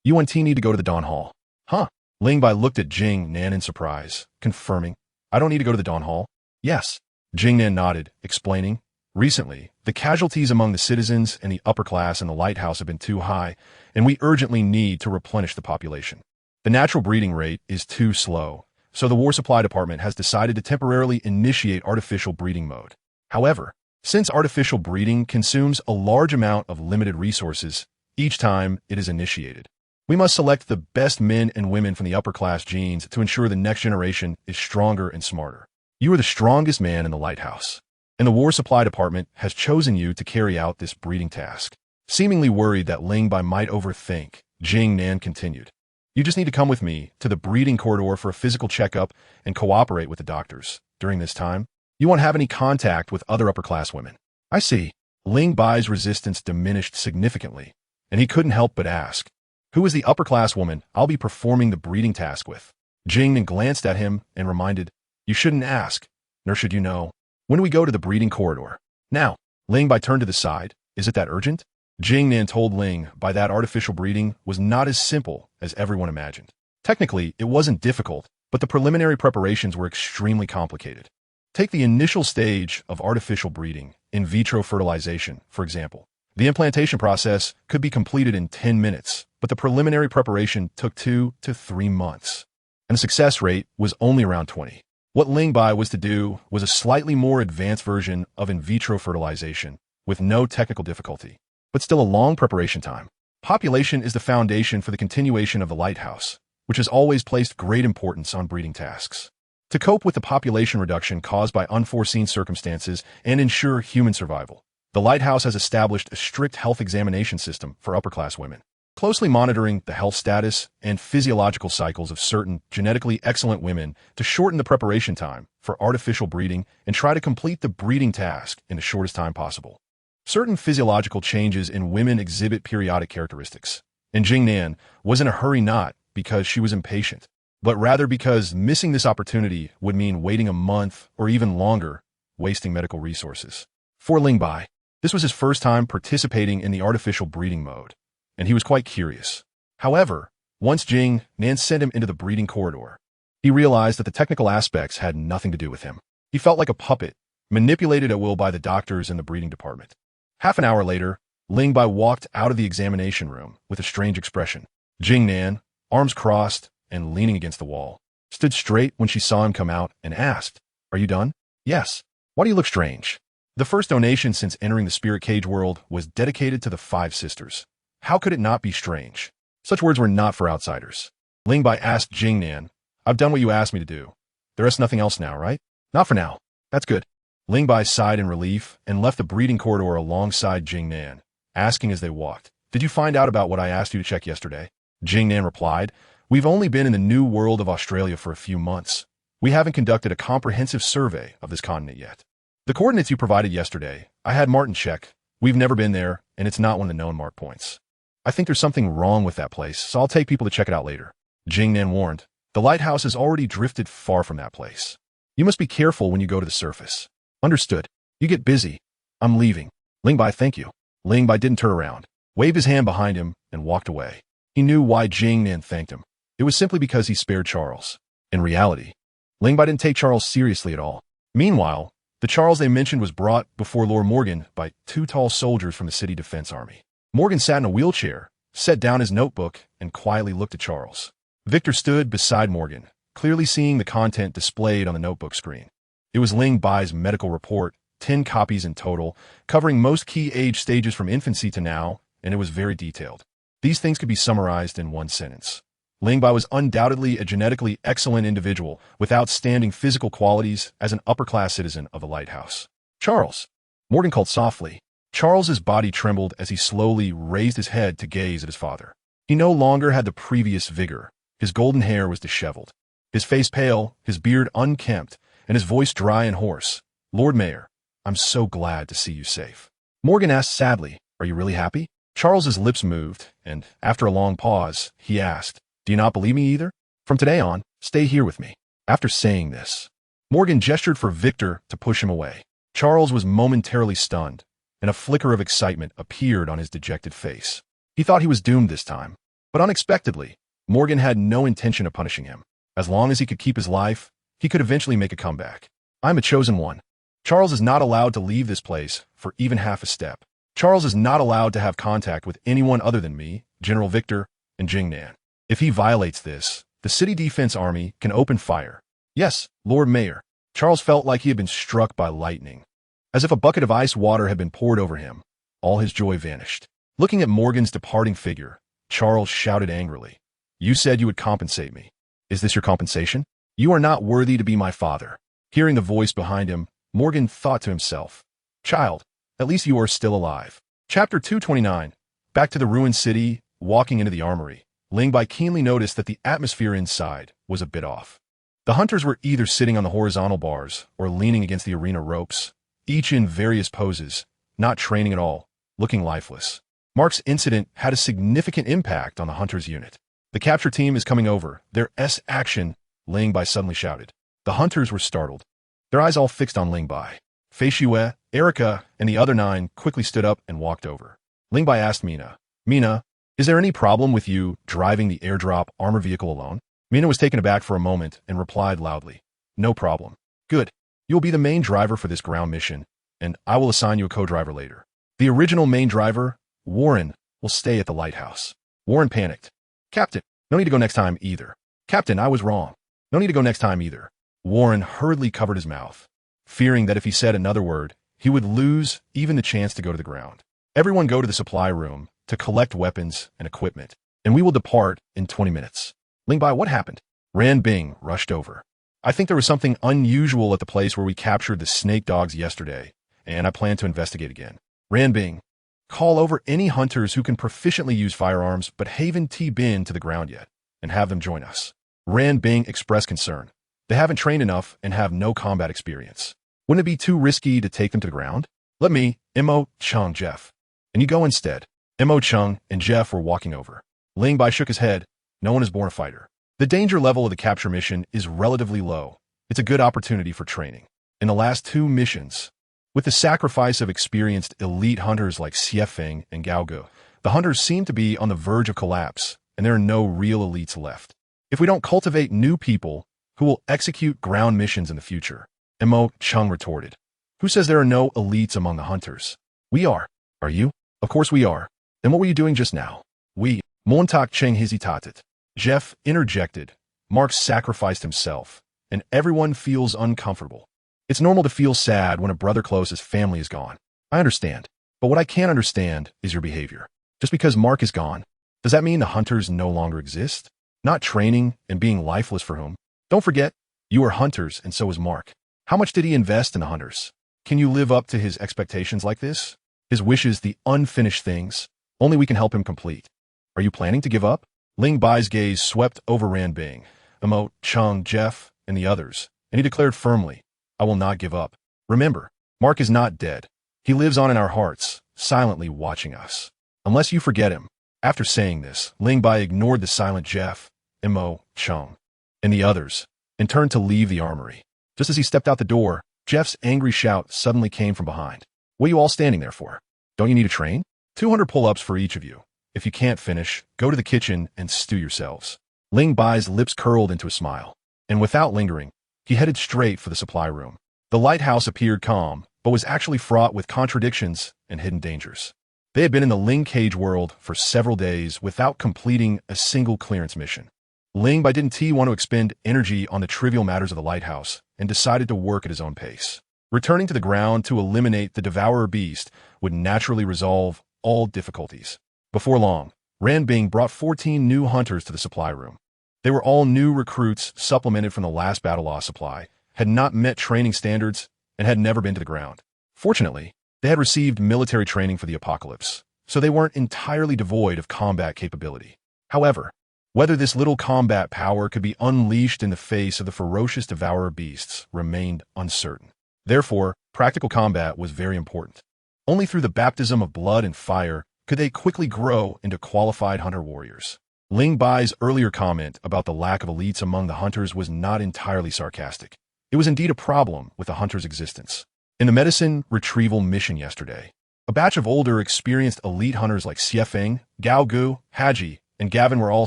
You and T need to go to the Dawn Hall. Huh? Ling Bai looked at Jing Nan in surprise, confirming, I don't need to go to the Dawn Hall? Yes. Jing Nan nodded, explaining, recently, the casualties among the citizens and the upper class in the lighthouse have been too high, and we urgently need to replenish the population. The natural breeding rate is too slow, so the War Supply Department has decided to temporarily initiate artificial breeding mode. However, since artificial breeding consumes a large amount of limited resources each time it is initiated, we must select the best men and women from the upper class genes to ensure the next generation is stronger and smarter. You are the strongest man in the lighthouse, and the War Supply Department has chosen you to carry out this breeding task. Seemingly worried that Ling Bai might overthink, Jing Nan continued. You just need to come with me to the breeding corridor for a physical checkup and cooperate with the doctors. During this time, you won't have any contact with other upper-class women. I see. Ling Bai's resistance diminished significantly, and he couldn't help but ask, who is the upper-class woman I'll be performing the breeding task with? Jing Nan glanced at him and reminded, you shouldn't ask, nor should you know. When do we go to the breeding corridor? Now. Ling Bai turned to the side. Is it that urgent? Jing Nan told Ling Bai that artificial breeding was not as simple as everyone imagined. Technically, it wasn't difficult, but the preliminary preparations were extremely complicated. Take the initial stage of artificial breeding, in vitro fertilization, for example. The implantation process could be completed in 10 minutes, but the preliminary preparation took 2 to 3 months, and the success rate was only around 20. What Ling Bai was to do was a slightly more advanced version of in vitro fertilization, with no technical difficulty, but still a long preparation time. Population is the foundation for the continuation of the lighthouse, which has always placed great importance on breeding tasks. To cope with the population reduction caused by unforeseen circumstances and ensure human survival, the lighthouse has established a strict health examination system for upper-class women, closely monitoring the health status and physiological cycles of certain genetically excellent women to shorten the preparation time for artificial breeding and try to complete the breeding task in the shortest time possible. Certain physiological changes in women exhibit periodic characteristics, and Jing Nan was in a hurry not because she was impatient, but rather because missing this opportunity would mean waiting a month or even longer, wasting medical resources. For Ling Bai, this was his first time participating in the artificial breeding mode, and he was quite curious. However, once Jing Nan sent him into the breeding corridor, he realized that the technical aspects had nothing to do with him. He felt like a puppet, manipulated at will by the doctors in the breeding department. Half an hour later, Ling Bai walked out of the examination room with a strange expression. Jing Nan, arms crossed and leaning against the wall, stood straight when she saw him come out and asked, "Are you done?" "Yes." "Why do you look strange?" The first donation since entering the spirit cage world was dedicated to the 5 sisters. How could it not be strange? Such words were not for outsiders. Ling Bai asked Jing Nan, "I've done what you asked me to do. There is nothing else now, right?" "Not for now." "That's good." Ling Bai sighed in relief and left the breeding corridor alongside Jing Nan, asking as they walked, "Did you find out about what I asked you to check yesterday?" Jing Nan replied, "We've only been in the new world of Australia for a few months. We haven't conducted a comprehensive survey of this continent yet. The coordinates you provided yesterday, I had Martin check. We've never been there, and it's not one of the known mark points. I think there's something wrong with that place, so I'll take people to check it out later." Jing Nan warned, "The lighthouse has already drifted far from that place. You must be careful when you go to the surface." "Understood. You get busy. I'm leaving." "Ling Bai, thank you." Ling Bai didn't turn around, waved his hand behind him, and walked away. He knew why Jing Nan thanked him. It was simply because he spared Charles. In reality, Ling Bai didn't take Charles seriously at all. Meanwhile, the Charles they mentioned was brought before Lord Morgan by 2 tall soldiers from the City Defense Army. Morgan sat in a wheelchair, set down his notebook, and quietly looked at Charles. Victor stood beside Morgan, clearly seeing the content displayed on the notebook screen. It was Ling Bai's medical report, 10 copies in total, covering most key age stages from infancy to now, and it was very detailed. These things could be summarized in one sentence. Ling Bai was undoubtedly a genetically excellent individual with outstanding physical qualities as an upper-class citizen of the lighthouse. "Charles," Morgan called softly. Charles's body trembled as he slowly raised his head to gaze at his father. He no longer had the previous vigor. His golden hair was disheveled, his face pale, his beard unkempt, and his voice dry and hoarse. "Lord Mayor, I'm so glad to see you safe." Morgan asked sadly, "Are you really happy?" Charles's lips moved, and after a long pause, he asked, "Do you not believe me either? From today on, stay here with me." After saying this, Morgan gestured for Victor to push him away. Charles was momentarily stunned, and a flicker of excitement appeared on his dejected face. He thought he was doomed this time. But unexpectedly, Morgan had no intention of punishing him. As long as he could keep his life, he could eventually make a comeback. I'm a chosen one. Charles is not allowed to leave this place for even half a step. Charles is not allowed to have contact with anyone other than me, General Victor, and Jingnan. If he violates this, the City Defense Army can open fire. Yes, Lord Mayor. Charles felt like he had been struck by lightning. As if a bucket of ice water had been poured over him, all his joy vanished. Looking at Morgan's departing figure, Charles shouted angrily, "You said you would compensate me. Is this your compensation? You are not worthy to be my father." Hearing the voice behind him, Morgan thought to himself, "Child, at least you are still alive." Chapter 229. Back to the ruined city, walking into the armory, Ling Bai keenly noticed that the atmosphere inside was a bit off. The hunters were either sitting on the horizontal bars or leaning against the arena ropes, each in various poses, not training at all, looking lifeless. Mark's incident had a significant impact on the hunters' unit. "The capture team is coming over. Their action," Ling Bai suddenly shouted. The hunters were startled, their eyes all fixed on Ling Bai. Fei Shue, Erica, and the other 9 quickly stood up and walked over. Ling Bai asked Mina, "Mina, is there any problem with you driving the airdrop armor vehicle alone?" Mina was taken aback for a moment and replied loudly, "No problem." "Good. You'll be the main driver for this ground mission, and I will assign you a co-driver later. The original main driver, Warren, will stay at the lighthouse." Warren panicked. "Captain, no need to go next time either." "Captain, I was wrong. No need to go next time either." Warren hurriedly covered his mouth, fearing that if he said another word, he would lose even the chance to go to the ground. "Everyone go to the supply room to collect weapons and equipment, and we will depart in 20 minutes. Ling Bai, what happened?" Ran Bing rushed over. "I think there was something unusual at the place where we captured the snake dogs yesterday, and I plan to investigate again." Ran Bing, call over any hunters who can proficiently use firearms but haven't been to the ground yet, and have them join us. Ran Bing expressed concern. They haven't trained enough and have no combat experience. Wouldn't it be too risky to take them to the ground? "Let me, Mo Chung, Jeff. And you go instead." Mo Chung and Jeff were walking over. Ling Bai shook his head. No one is born a fighter. The danger level of the capture mission is relatively low. It's a good opportunity for training. In the last 2 missions, with the sacrifice of experienced elite hunters like Xiefeng and Gao Gu, the hunters seem to be on the verge of collapse, and there are no real elites left. If we don't cultivate new people who will execute ground missions in the future, Mo Chung retorted. "Who says there are no elites among the hunters?" "We are." "Are you?" "Of course we are." "Then what were you doing just now?" "We." Montak Cheng hesitated. Jeff interjected. "Mark sacrificed himself, and everyone feels uncomfortable. It's normal to feel sad when a brother close as family is gone. I understand. But what I can't understand is your behavior. Just because Mark is gone, does that mean the hunters no longer exist? Not training and being lifeless for whom? Don't forget, you are hunters and so is Mark. How much did he invest in the hunters? Can you live up to his expectations like this? His wishes, the unfinished things, only we can help him complete. Are you planning to give up?" Ling Bai's gaze swept over Ran Bing, Mo Chung, Jeff, and the others, and he declared firmly, "I will not give up. Remember, Mark is not dead. He lives on in our hearts, silently watching us. Unless you forget him." After saying this, Ling Bai ignored the silent Jeff, Mo Chung, and the others, and turned to leave the armory. Just as he stepped out the door, Jeff's angry shout suddenly came from behind. "What are you all standing there for? Don't you need to train? 200 pull-ups for each of you. If you can't finish, go to the kitchen and stew yourselves." Ling Bai's lips curled into a smile, and without lingering, he headed straight for the supply room. The lighthouse appeared calm, but was actually fraught with contradictions and hidden dangers. They had been in the Ling Cage world for several days without completing a single clearance mission. Ling Bai didn't want to expend energy on the trivial matters of the lighthouse and decided to work at his own pace. Returning to the ground to eliminate the Devourer beast would naturally resolve all difficulties. Before long, Ran Bing brought 14 new hunters to the supply room. They were all new recruits supplemented from the last battle loss supply, had not met training standards, and had never been to the ground. Fortunately, they had received military training for the apocalypse, so they weren't entirely devoid of combat capability. However, whether this little combat power could be unleashed in the face of the ferocious Devourer beasts remained uncertain. Therefore, practical combat was very important. Only through the baptism of blood and fire could they quickly grow into qualified hunter warriors. Ling Bai's earlier comment about the lack of elites among the hunters was not entirely sarcastic. It was indeed a problem with the hunters' existence. In the medicine retrieval mission yesterday, A batch of older, experienced elite hunters like Xiefeng, Gao Gu, Haji, and Gavin were all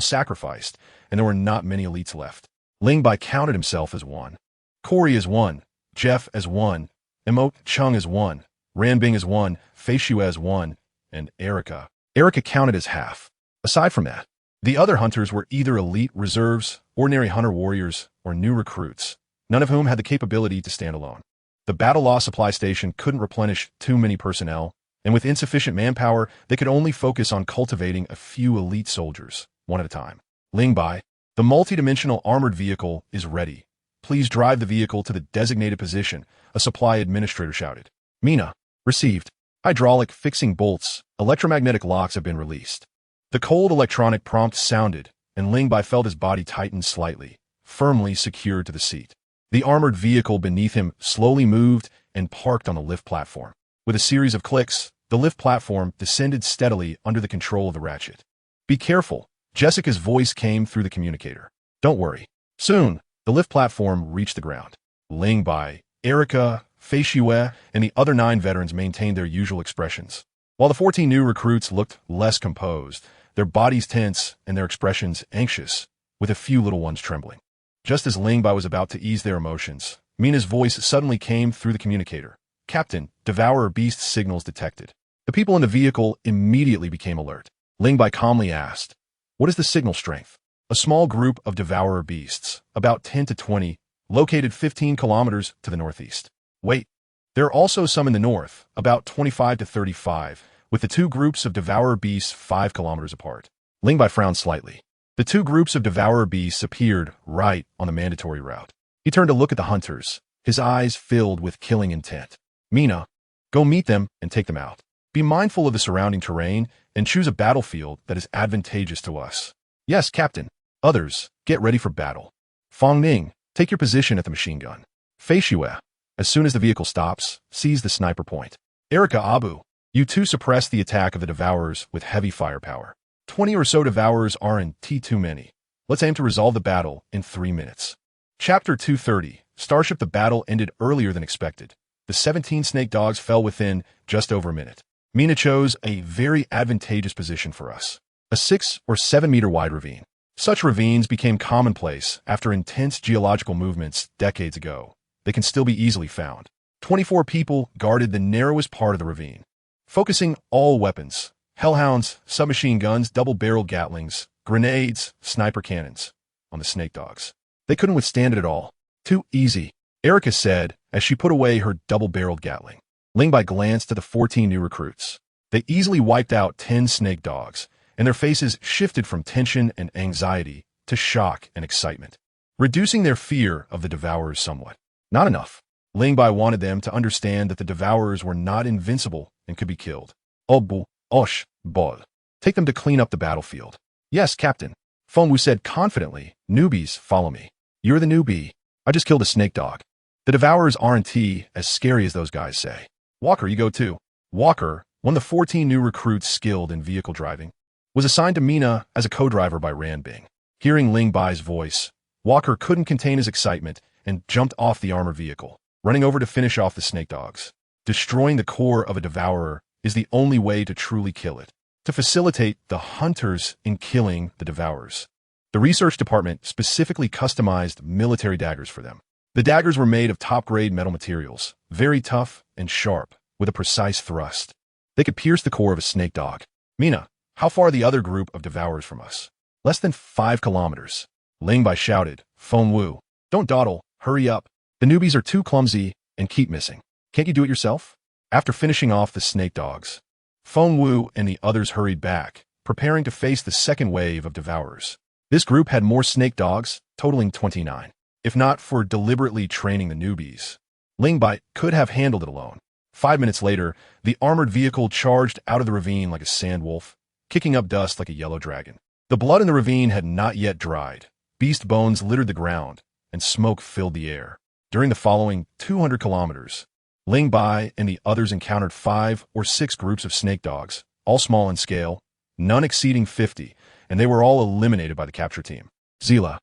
sacrificed, and there were not many elites left. Ling Bai counted himself as one. Corey is one, Jeff as one, Emo Chung as one, Ranbing as one, Fei Xue as one, and Erica. Erica counted as half. Aside from that, the other hunters were either elite reserves, ordinary hunter warriors, or new recruits, none of whom had the capability to stand alone. The battle law supply station couldn't replenish too many personnel, and with insufficient manpower, they could only focus on cultivating a few elite soldiers, one at a time. Ling Bai, the multidimensional armored vehicle is ready. Please drive the vehicle to the designated position, a supply administrator shouted. Mina, received. Hydraulic fixing bolts, electromagnetic locks have been released. The cold electronic prompt sounded, and Ling Bai felt his body tighten slightly, firmly secured to the seat. The armored vehicle beneath him slowly moved and parked on the lift platform. With a series of clicks, the lift platform descended steadily under the control of the ratchet. Be careful, Jessica's voice came through the communicator. Don't worry. Soon, the lift platform reached the ground. Ling Bai, Erica, Fei Xue, and the other 9 veterans maintained their usual expressions. While the 14 new recruits looked less composed, their bodies tense and their expressions anxious, with a few little ones trembling. Just as Ling Bai was about to ease their emotions, Mina's voice suddenly came through the communicator. Captain, Devourer Beast signals detected. The people in the vehicle immediately became alert. Ling Bai calmly asked, "What is the signal strength?" A small group of Devourer Beasts, about 10 to 20, located 15 kilometers to the northeast. Wait, there are also some in the north, about 25 to 35, with the 2 groups of Devourer Beasts 5 kilometers apart. Ling Bai frowned slightly. The 2 groups of Devourer Beasts appeared right on the mandatory route. He turned to look at the hunters, his eyes filled with killing intent. Mina, go meet them and take them out. Be mindful of the surrounding terrain and choose a battlefield that is advantageous to us. Yes, Captain. Others, get ready for battle. Fong Ning, take your position at the machine gun. Fei Xue, as soon as the vehicle stops, seize the sniper point. Erica Abu, you 2 suppress the attack of the Devourers with heavy firepower. 20 or so Devourers aren't too many. Let's aim to resolve the battle in 3 minutes. Chapter 230, Starship. The battle ended earlier than expected. The 17 snake dogs fell within just over a minute. Mina chose a very advantageous position for us. A 6 or 7 meter wide ravine. Such ravines became commonplace after intense geological movements decades ago. They can still be easily found. 24 people guarded the narrowest part of the ravine, focusing all weapons. Hellhounds, submachine guns, double-barreled Gatlings, grenades, sniper cannons on the snake dogs. They couldn't withstand it at all. Too easy, Erica said as she put away her double-barreled Gatling. Ling Bai glanced at the 14 new recruits. They easily wiped out 10 snake dogs, and their faces shifted from tension and anxiety to shock and excitement, reducing their fear of the Devourers somewhat. Not enough. Ling Bai wanted them to understand that the Devourers were not invincible and could be killed. Obu. Osh, Bol. Take them to clean up the battlefield. Yes, Captain. Feng Wu said confidently. Newbies, follow me. You're the newbie. I just killed a snake dog. The Devourers aren't as scary as those guys say. Walker, you go too. Walker, one of the 14 new recruits skilled in vehicle driving, was assigned to Mina as a co-driver by Ranbing. Hearing Ling Bai's voice, Walker couldn't contain his excitement and jumped off the armored vehicle, running over to finish off the snake dogs. Destroying the core of a Devourer is the only way to truly kill it, to facilitate the hunters in killing the Devourers. The research department specifically customized military daggers for them. The daggers were made of top-grade metal materials, very tough and sharp, with a precise thrust. They could pierce the core of a snake dog. Mina, how far are the other group of Devourers from us? Less than 5 kilometers. Ling Bai shouted. Feng Wu, don't dawdle, hurry up. The newbies are too clumsy and keep missing. Can't you do it yourself? After finishing off the snake dogs, Feng Wu and the others hurried back, preparing to face the second wave of Devourers. This group had more snake dogs, totaling 29. If not for deliberately training the newbies, Ling Bai could have handled it alone. 5 minutes later, the armored vehicle charged out of the ravine like a sand wolf, kicking up dust like a yellow dragon. The blood in the ravine had not yet dried. Beast bones littered the ground, and smoke filled the air. During the following 200 kilometers, Ling Bai and the others encountered 5 or 6 groups of snake dogs, all small in scale, none exceeding 50, and they were all eliminated by the capture team. Zila.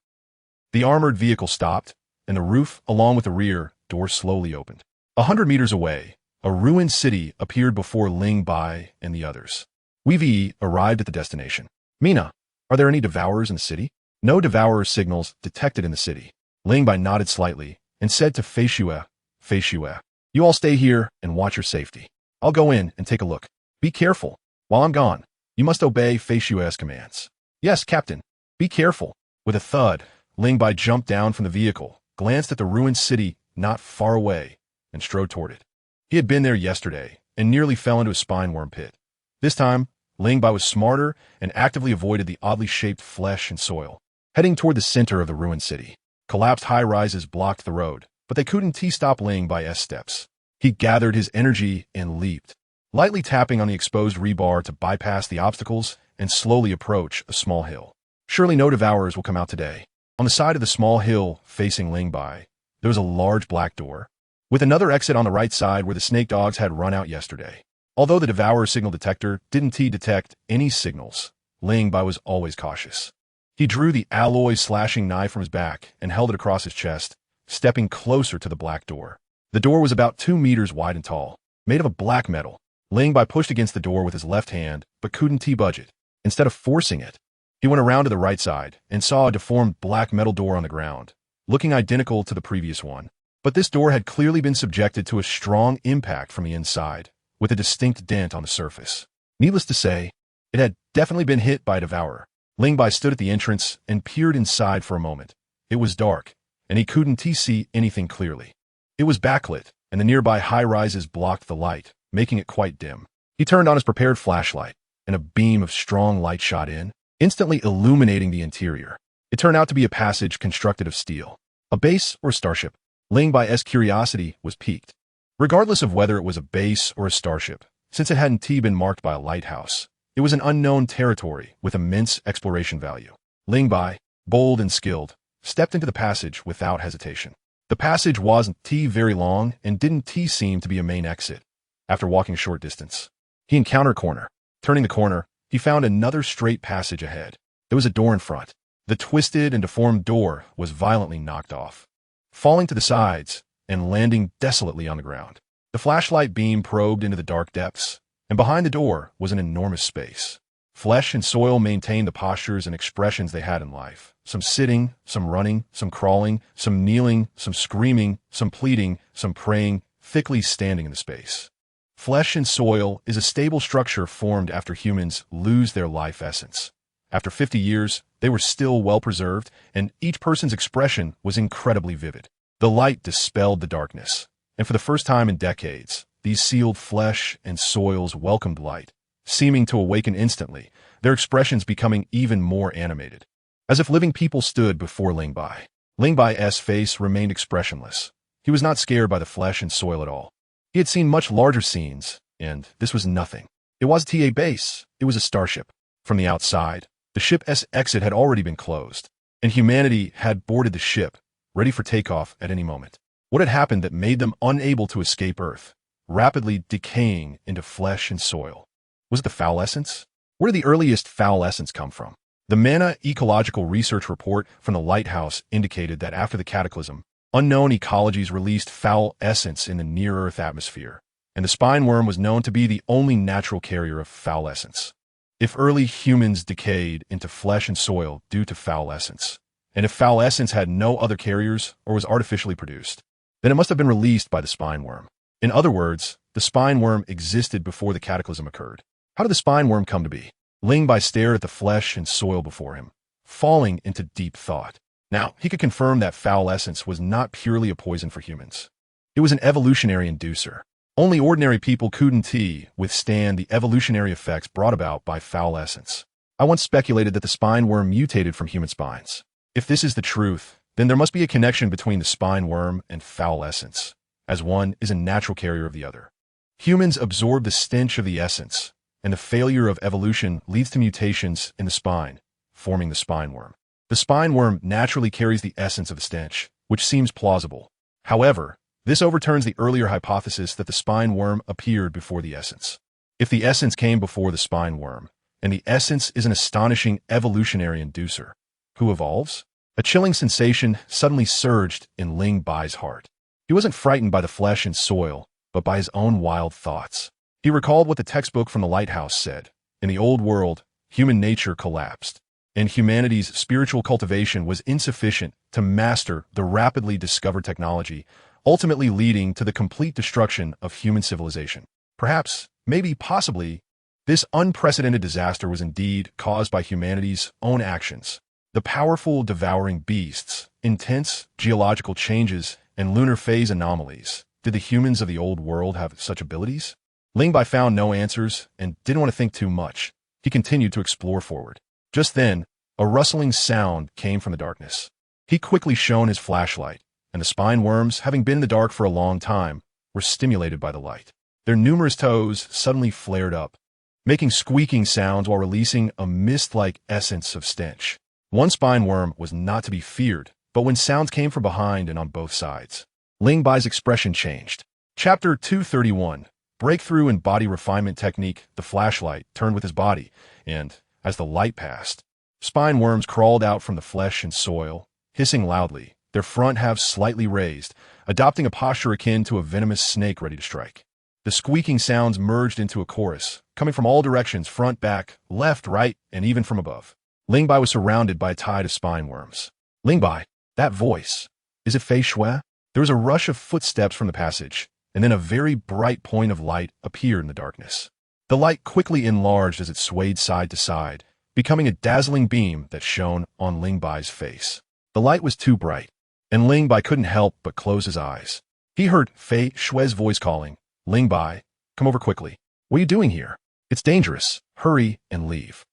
The armored vehicle stopped, and the roof, along with the rear door, slowly opened. 100 meters away, a ruined city appeared before Ling Bai and the others. We've arrived at the destination. Mina, are there any devourers in the city? No devourer signals detected in the city. Ling Bai nodded slightly and said to Fei Xue, you all stay here and watch your safety. I'll go in and take a look. Be careful. While I'm gone, you must obey Fei Xue's commands. Yes, Captain. Be careful. With a thud, Ling Bai jumped down from the vehicle, glanced at the ruined city not far away, and strode toward it. He had been there yesterday and nearly fell into a spine worm pit. This time, Ling Bai was smarter and actively avoided the oddly shaped flesh and soil. Heading toward the center of the ruined city, collapsed high-rises blocked the road, but they couldn't stop Ling Bai's steps. He gathered his energy and leaped, lightly tapping on the exposed rebar to bypass the obstacles and slowly approach a small hill. Surely no devourers will come out today. On the side of the small hill facing Ling Bai, there was a large black door, with another exit on the right side where the snake dogs had run out yesterday. Although the devourer signal detector didn't detect any signals, Ling Bai was always cautious. He drew the alloy slashing knife from his back and held it across his chest, stepping closer to the black door. The door was about 2 meters wide and tall, made of a black metal. Ling Bai pushed against the door with his left hand, but couldn't budge it. Instead of forcing it, he went around to the right side and saw a deformed black metal door on the ground, looking identical to the previous one. But this door had clearly been subjected to a strong impact from the inside, with a distinct dent on the surface. Needless to say, it had definitely been hit by a devourer. Ling Bai stood at the entrance and peered inside for a moment. It was dark, and he couldn't see anything clearly. It was backlit, and the nearby high-rises blocked the light, making it quite dim. He turned on his prepared flashlight, and a beam of strong light shot in, instantly illuminating the interior. It turned out to be a passage constructed of steel. A base or a starship? Ling Bai's curiosity was piqued. Regardless of whether it was a base or a starship, since it hadn't been marked by a lighthouse, it was an unknown territory with immense exploration value. Ling Bai, bold and skilled, stepped into the passage without hesitation. The passage wasn't very long and didn't seem to be a main exit. After walking a short distance, he encountered a corner. Turning the corner, he found another straight passage ahead. There was a door in front. The twisted and deformed door was violently knocked off, falling to the sides and landing desolately on the ground. The flashlight beam probed into the dark depths, and behind the door was an enormous space. Flesh and soil maintained the postures and expressions they had in life. Some sitting, some running, some crawling, some kneeling, some screaming, some pleading, some praying, thickly standing in the space. Flesh and soil is a stable structure formed after humans lose their life essence. After 50 years, they were still well preserved, and each person's expression was incredibly vivid. The light dispelled the darkness, and for the first time in decades, these sealed flesh and soils welcomed light, seeming to awaken instantly, their expressions becoming even more animated. As if living people stood before Ling Bai. Ling Bai's face remained expressionless. He was not scared by the flesh and soil at all. He had seen much larger scenes, and this was nothing. It wasn't a base, it was a starship. From the outside, the ship's exit had already been closed, and humanity had boarded the ship, ready for takeoff at any moment. What had happened that made them unable to escape Earth, rapidly decaying into flesh and soil? Was it the foul essence? Where did the earliest foul essence come from? The Mana Ecological Research Report from the Lighthouse indicated that after the cataclysm, unknown ecologies released foul essence in the near-Earth atmosphere, and the spine worm was known to be the only natural carrier of foul essence. If early humans decayed into flesh and soil due to foul essence, and if foul essence had no other carriers or was artificially produced, then it must have been released by the spine worm. In other words, the spine worm existed before the cataclysm occurred. How did the spine worm come to be? Ling Bai stared at the flesh and soil before him, falling into deep thought. Now, he could confirm that foul essence was not purely a poison for humans. It was an evolutionary inducer. Only ordinary people couldn't withstand the evolutionary effects brought about by foul essence. I once speculated that the spine worm mutated from human spines. If this is the truth, then there must be a connection between the spine worm and foul essence, as one is a natural carrier of the other. Humans absorb the stench of the essence, and the failure of evolution leads to mutations in the spine, forming the spine worm. The spine worm naturally carries the essence of the stench, which seems plausible. However, this overturns the earlier hypothesis that the spine worm appeared before the essence. If the essence came before the spine worm, and the essence is an astonishing evolutionary inducer, who evolves? A chilling sensation suddenly surged in Ling Bai's heart. He wasn't frightened by the flesh and soil, but by his own wild thoughts. He recalled what the textbook from the lighthouse said. In the old world, human nature collapsed, and humanity's spiritual cultivation was insufficient to master the rapidly discovered technology, ultimately leading to the complete destruction of human civilization. Perhaps, maybe, possibly, this unprecedented disaster was indeed caused by humanity's own actions. The powerful devouring beasts, intense geological changes, and lunar phase anomalies. Did the humans of the old world have such abilities? Lingbai found no answers and didn't want to think too much. He continued to explore forward. Just then, a rustling sound came from the darkness. He quickly shone his flashlight, and the spine worms, having been in the dark for a long time, were stimulated by the light. Their numerous toes suddenly flared up, making squeaking sounds while releasing a mist-like essence of stench. One spine worm was not to be feared, but when sounds came from behind and on both sides, Lingbai's expression changed. Chapter 231. Breakthrough in Body Refinement Technique. The flashlight turned with his body, and, as the light passed, spine worms crawled out from the flesh and soil, hissing loudly, their front halves slightly raised, adopting a posture akin to a venomous snake ready to strike. The squeaking sounds merged into a chorus, coming from all directions, front, back, left, right, and even from above. Lingbai was surrounded by a tide of spine worms. Lingbai, that voice. Is it Fei Shui? There was a rush of footsteps from the passage, and then a very bright point of light appeared in the darkness. The light quickly enlarged as it swayed side to side, becoming a dazzling beam that shone on Lingbai's face. The light was too bright, and Lingbai couldn't help but close his eyes. He heard Fei Shui's voice calling, Lingbai, come over quickly. What are you doing here? It's dangerous. Hurry and leave.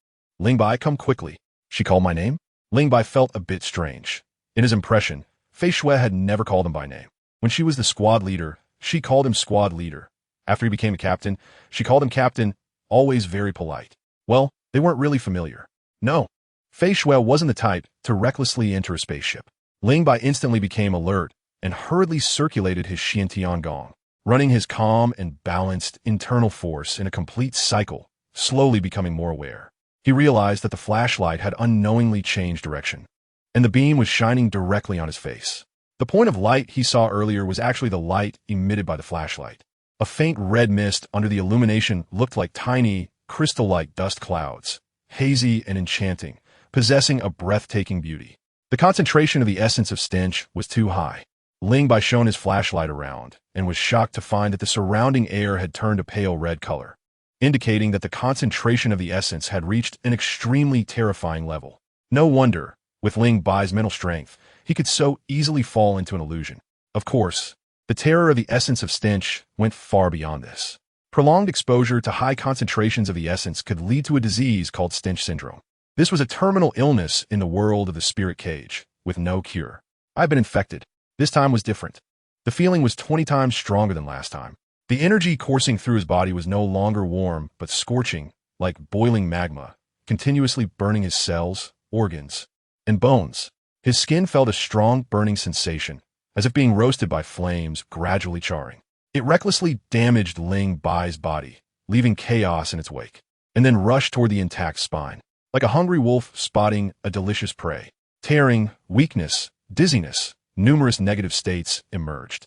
Lingbai, come quickly. She called my name? Lingbai felt a bit strange. In his impression, Fei Shui had never called him by name. When she was the squad leader, she called him squad leader. After he became a captain, she called him captain, always very polite. Well, they weren't really familiar. No, Fei Shui wasn't the type to recklessly enter a spaceship. Lingbai instantly became alert and hurriedly circulated his Xiantian Gong, running his calm and balanced internal force in a complete cycle, slowly becoming more aware. He realized that the flashlight had unknowingly changed direction, and the beam was shining directly on his face. The point of light he saw earlier was actually the light emitted by the flashlight. A faint red mist under the illumination looked like tiny, crystal-like dust clouds, hazy and enchanting, possessing a breathtaking beauty. The concentration of the essence of stench was too high. Lingbai shone his flashlight around and was shocked to find that the surrounding air had turned a pale red color, indicating that the concentration of the essence had reached an extremely terrifying level. No wonder, with Lingbai's mental strength, he could so easily fall into an illusion. Of course, the terror of the essence of stench went far beyond this. Prolonged exposure to high concentrations of the essence could lead to a disease called stench syndrome. This was a terminal illness in the world of the spirit cage, with no cure. I've been infected. This time was different. The feeling was 20 times stronger than last time. The energy coursing through his body was no longer warm, but scorching, like boiling magma, continuously burning his cells, organs, and bones. His skin felt a strong burning sensation, as if being roasted by flames, gradually charring. It recklessly damaged Lingbai's body, leaving chaos in its wake, and then rushed toward the intact spine, like a hungry wolf spotting a delicious prey. Tearing, weakness, dizziness, numerous negative states emerged.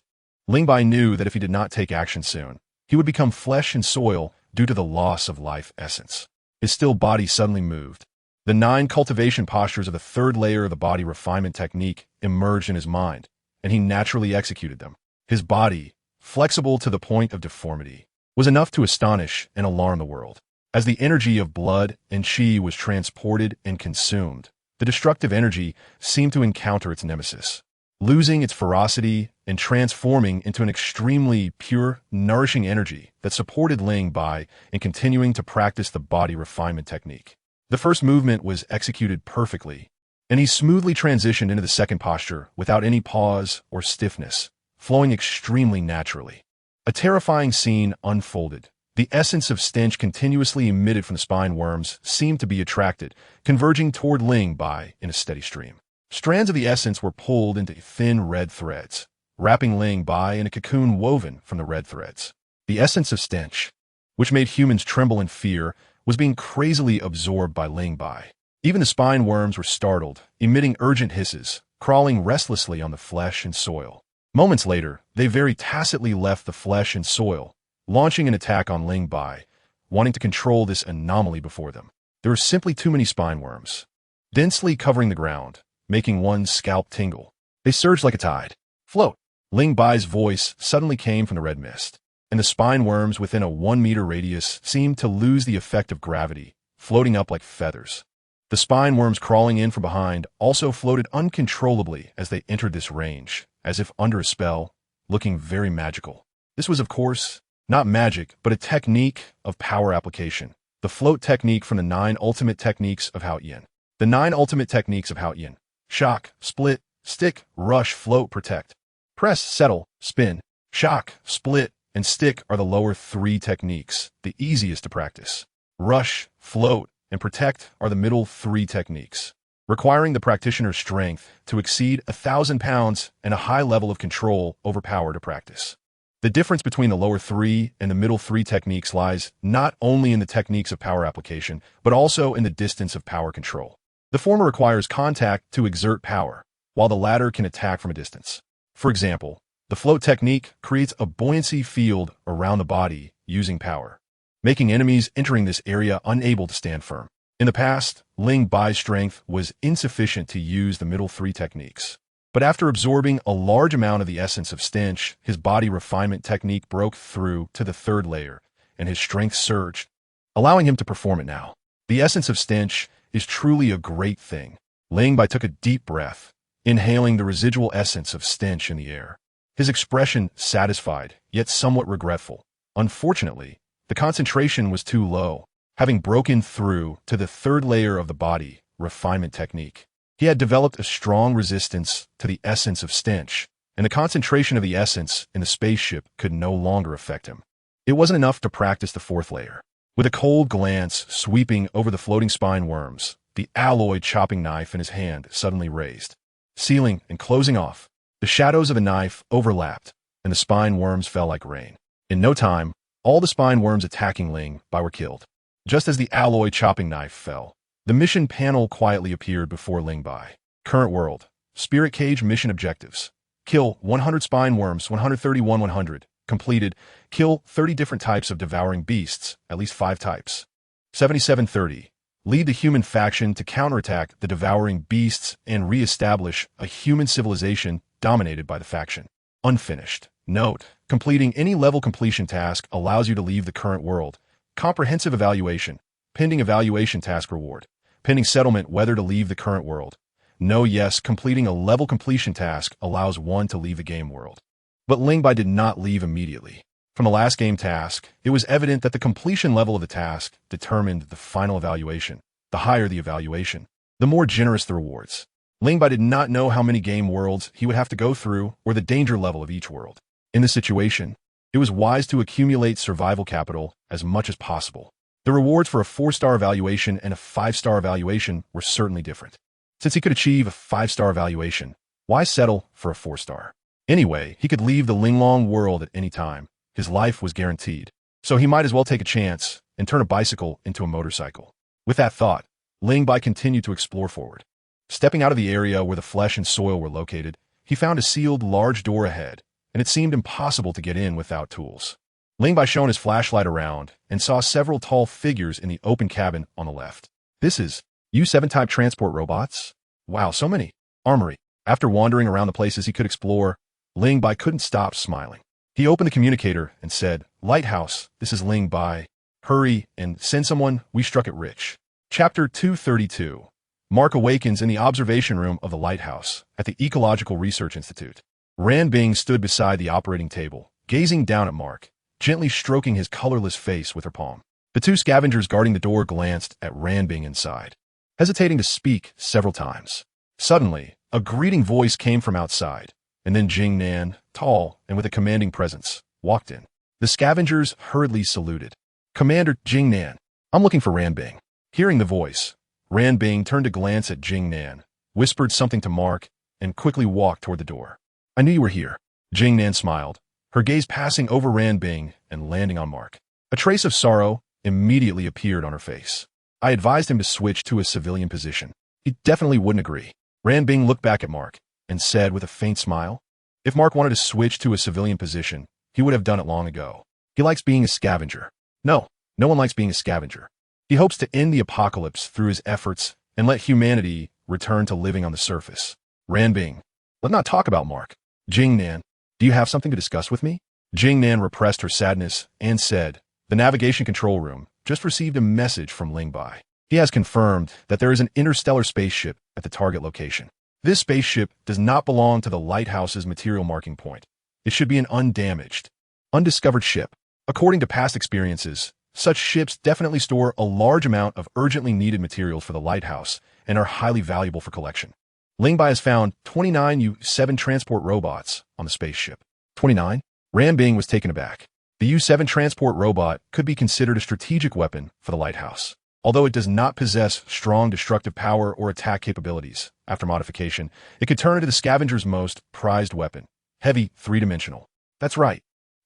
Lingbai knew that if he did not take action soon, he would become flesh and soil due to the loss of life essence. His still body suddenly moved. The 9 cultivation postures of the third layer of the body refinement technique emerged in his mind, and he naturally executed them. His body, flexible to the point of deformity, was enough to astonish and alarm the world. As the energy of blood and qi was transported and consumed, the destructive energy seemed to encounter its nemesis, losing its ferocity and transforming into an extremely pure, nourishing energy that supported Lingbai in continuing to practice the body refinement technique. The first movement was executed perfectly, and he smoothly transitioned into the second posture without any pause or stiffness, flowing extremely naturally. A terrifying scene unfolded. The essence of stench continuously emitted from the spine worms seemed to be attracted, converging toward Lingbai in a steady stream. Strands of the essence were pulled into thin red threads, wrapping Lingbai in a cocoon woven from the red threads. The essence of stench, which made humans tremble in fear, was being crazily absorbed by Lingbai. Even the spine worms were startled, emitting urgent hisses, crawling restlessly on the flesh and soil. Moments later, they very tacitly left the flesh and soil, launching an attack on Ling Bai, wanting to control this anomaly before them. There were simply too many spine worms, densely covering the ground, making one's scalp tingle. They surged like a tide. Float! Ling Bai's voice suddenly came from the red mist, and the spine worms within a 1-meter radius seemed to lose the effect of gravity, floating up like feathers. The spine worms crawling in from behind also floated uncontrollably as they entered this range, as if under a spell, looking very magical. This was, of course, not magic, but a technique of power application. The float technique from the 9 ultimate techniques of Hao Yin. The 9 ultimate techniques of Hao Yin. Shock, split, stick, rush, float, protect. Press, settle, spin. Shock, split, and stick are the lower 3 techniques, the easiest to practice. Rush, float, and protect are the middle 3 techniques, requiring the practitioner's strength to exceed 1,000 pounds and a high level of control over power to practice. The difference between the lower 3 and the middle 3 techniques lies not only in the techniques of power application, but also in the distance of power control. The former requires contact to exert power, while the latter can attack from a distance. For example, the float technique creates a buoyancy field around the body using power, making enemies entering this area unable to stand firm. In the past, Ling Bai's strength was insufficient to use the middle 3 techniques. But after absorbing a large amount of the essence of stench, his body refinement technique broke through to the 3rd layer, and his strength surged, allowing him to perform it now. The essence of stench is truly a great thing. Ling Bai took a deep breath, inhaling the residual essence of stench in the air. His expression satisfied, yet somewhat regretful. Unfortunately, the concentration was too low, having broken through to the 3rd layer of the body refinement technique. He had developed a strong resistance to the essence of stench, and the concentration of the essence in the spaceship could no longer affect him. It wasn't enough to practice the 4th layer. With a cold glance sweeping over the floating spine worms, the alloy chopping knife in his hand suddenly raised. Sealing and closing off, the shadows of the knife overlapped, and the spine worms fell like rain. In no time, all the spine worms attacking Ling Bai were killed. Just as the alloy chopping knife fell, the mission panel quietly appeared before Ling Bai. Current world. Spirit Cage mission objectives. Kill 100 spine worms, 131-100. Completed. Kill 30 different types of devouring beasts, at least 5 types. 7730. Lead the human faction to counterattack the devouring beasts and re-establish a human civilization dominated by the faction. Unfinished. Note: completing any level completion task allows you to leave the current world. Comprehensive evaluation. Pending evaluation task reward. Pending settlement whether to leave the current world. No, yes, completing a level completion task allows one to leave the game world. But Ling Bai did not leave immediately. From the last game task, it was evident that the completion level of the task determined the final evaluation. The higher the evaluation, the more generous the rewards. Ling Bai did not know how many game worlds he would have to go through or the danger level of each world. In this situation, it was wise to accumulate survival capital as much as possible. The rewards for a 4-star evaluation and a 5-star evaluation were certainly different. Since he could achieve a 5-star evaluation, why settle for a 4-star? Anyway, he could leave the Linglong world at any time. His life was guaranteed. So he might as well take a chance and turn a bicycle into a motorcycle. With that thought, Ling Bai continued to explore forward. Stepping out of the area where the flesh and soil were located, he found a sealed large door ahead, and it seemed impossible to get in without tools. Ling Bai shone his flashlight around and saw several tall figures in the open cabin on the left. This is U7 type transport robots? Wow, so many. Armory. After wandering around the places he could explore, Ling Bai couldn't stop smiling. He opened the communicator and said, "Lighthouse, this is Ling Bai. Hurry and send someone, we struck it rich." Chapter 232. Mark awakens in the observation room of the lighthouse at the Ecological Research Institute. Ran Bing stood beside the operating table, gazing down at Mark, gently stroking his colorless face with her palm. The 2 scavengers guarding the door glanced at Ran Bing inside, hesitating to speak several times. Suddenly, a greeting voice came from outside, and then Jing Nan, tall and with a commanding presence, walked in. The scavengers hurriedly saluted. "Commander Jing Nan, I'm looking for Ran Bing." Hearing the voice, Ran Bing turned to glance at Jing Nan, whispered something to Mark, and quickly walked toward the door. "I knew you were here." Jing Nan smiled, her gaze passing over Ran Bing and landing on Mark. A trace of sorrow immediately appeared on her face. "I advised him to switch to a civilian position. He definitely wouldn't agree." Ran Bing looked back at Mark and said with a faint smile, If Mark wanted to switch to a civilian position, he would have done it long ago. He likes being a scavenger. No, no one likes being a scavenger. He hopes to end the apocalypse through his efforts and let humanity return to living on the surface. Ranbing. Let's not talk about Mark. Jingnan, do you have something to discuss with me? Jingnan repressed her sadness and said, the navigation control room just received a message from Lingbai. He has confirmed that there is an interstellar spaceship at the target location. This spaceship does not belong to the lighthouse's material marking point. It should be an undamaged, undiscovered ship. According to past experiences, such ships definitely store a large amount of urgently needed materials for the lighthouse and are highly valuable for collection. Lingbai has found 29 U-7 transport robots on the spaceship. 29? Ranbing was taken aback. The U-7 transport robot could be considered a strategic weapon for the lighthouse. Although it does not possess strong destructive power or attack capabilities, after modification, it could turn into the scavenger's most prized weapon, heavy three-dimensional. That's right.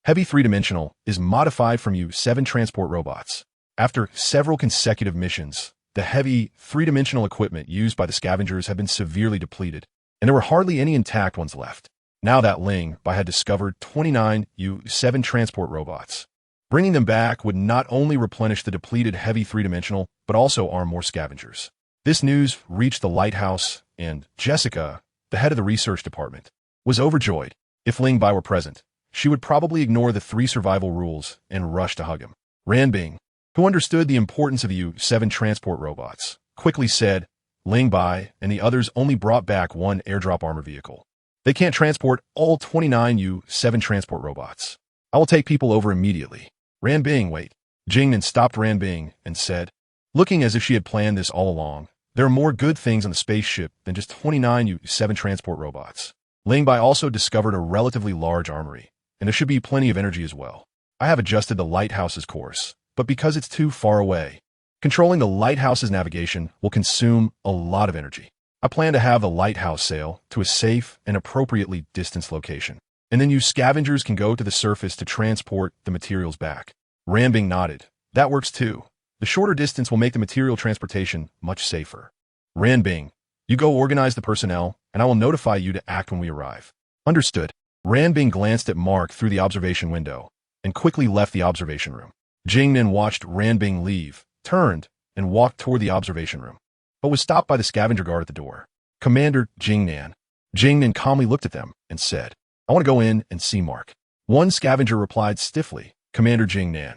Heavy three-dimensional is modified from U-7 transport robots. After several consecutive missions, the heavy three-dimensional equipment used by the scavengers have been severely depleted, and there were hardly any intact ones left. Now that Lingbai had discovered 29 U-7 transport robots. Bringing them back would not only replenish the depleted heavy three-dimensional, but also arm more scavengers. This news reached the lighthouse, and Jessica, the head of the research department, was overjoyed. If Lingbai were present, she would probably ignore the 3 survival rules and rush to hug him. Ranbing, who understood the importance of the U-7 transport robots, quickly said, Lingbai and the others only brought back 1 airdrop armor vehicle. They can't transport all 29 U-7 transport robots. I will take people over immediately. Ranbing, wait. Jingnan stopped Ranbing and said, looking as if she had planned this all along, there are more good things on the spaceship than just 29 U-7 transport robots. Lingbai also discovered a relatively large armory, and there should be plenty of energy as well. I have adjusted the lighthouse's course, but because it's too far away, controlling the lighthouse's navigation will consume a lot of energy. I plan to have the lighthouse sail to a safe and appropriately distanced location, and then you scavengers can go to the surface to transport the materials back. Ranbing nodded. That works too. The shorter distance will make the material transportation much safer. Ranbing, you go organize the personnel, and I will notify you to act when we arrive. Understood. Ranbing glanced at Mark through the observation window and quickly left the observation room. Jingnan watched Ranbing leave, turned, and walked toward the observation room, but was stopped by the scavenger guard at the door. Commander Jingnan. Jingnan calmly looked at them and said, I want to go in and see Mark. One scavenger replied stiffly, Commander Jingnan.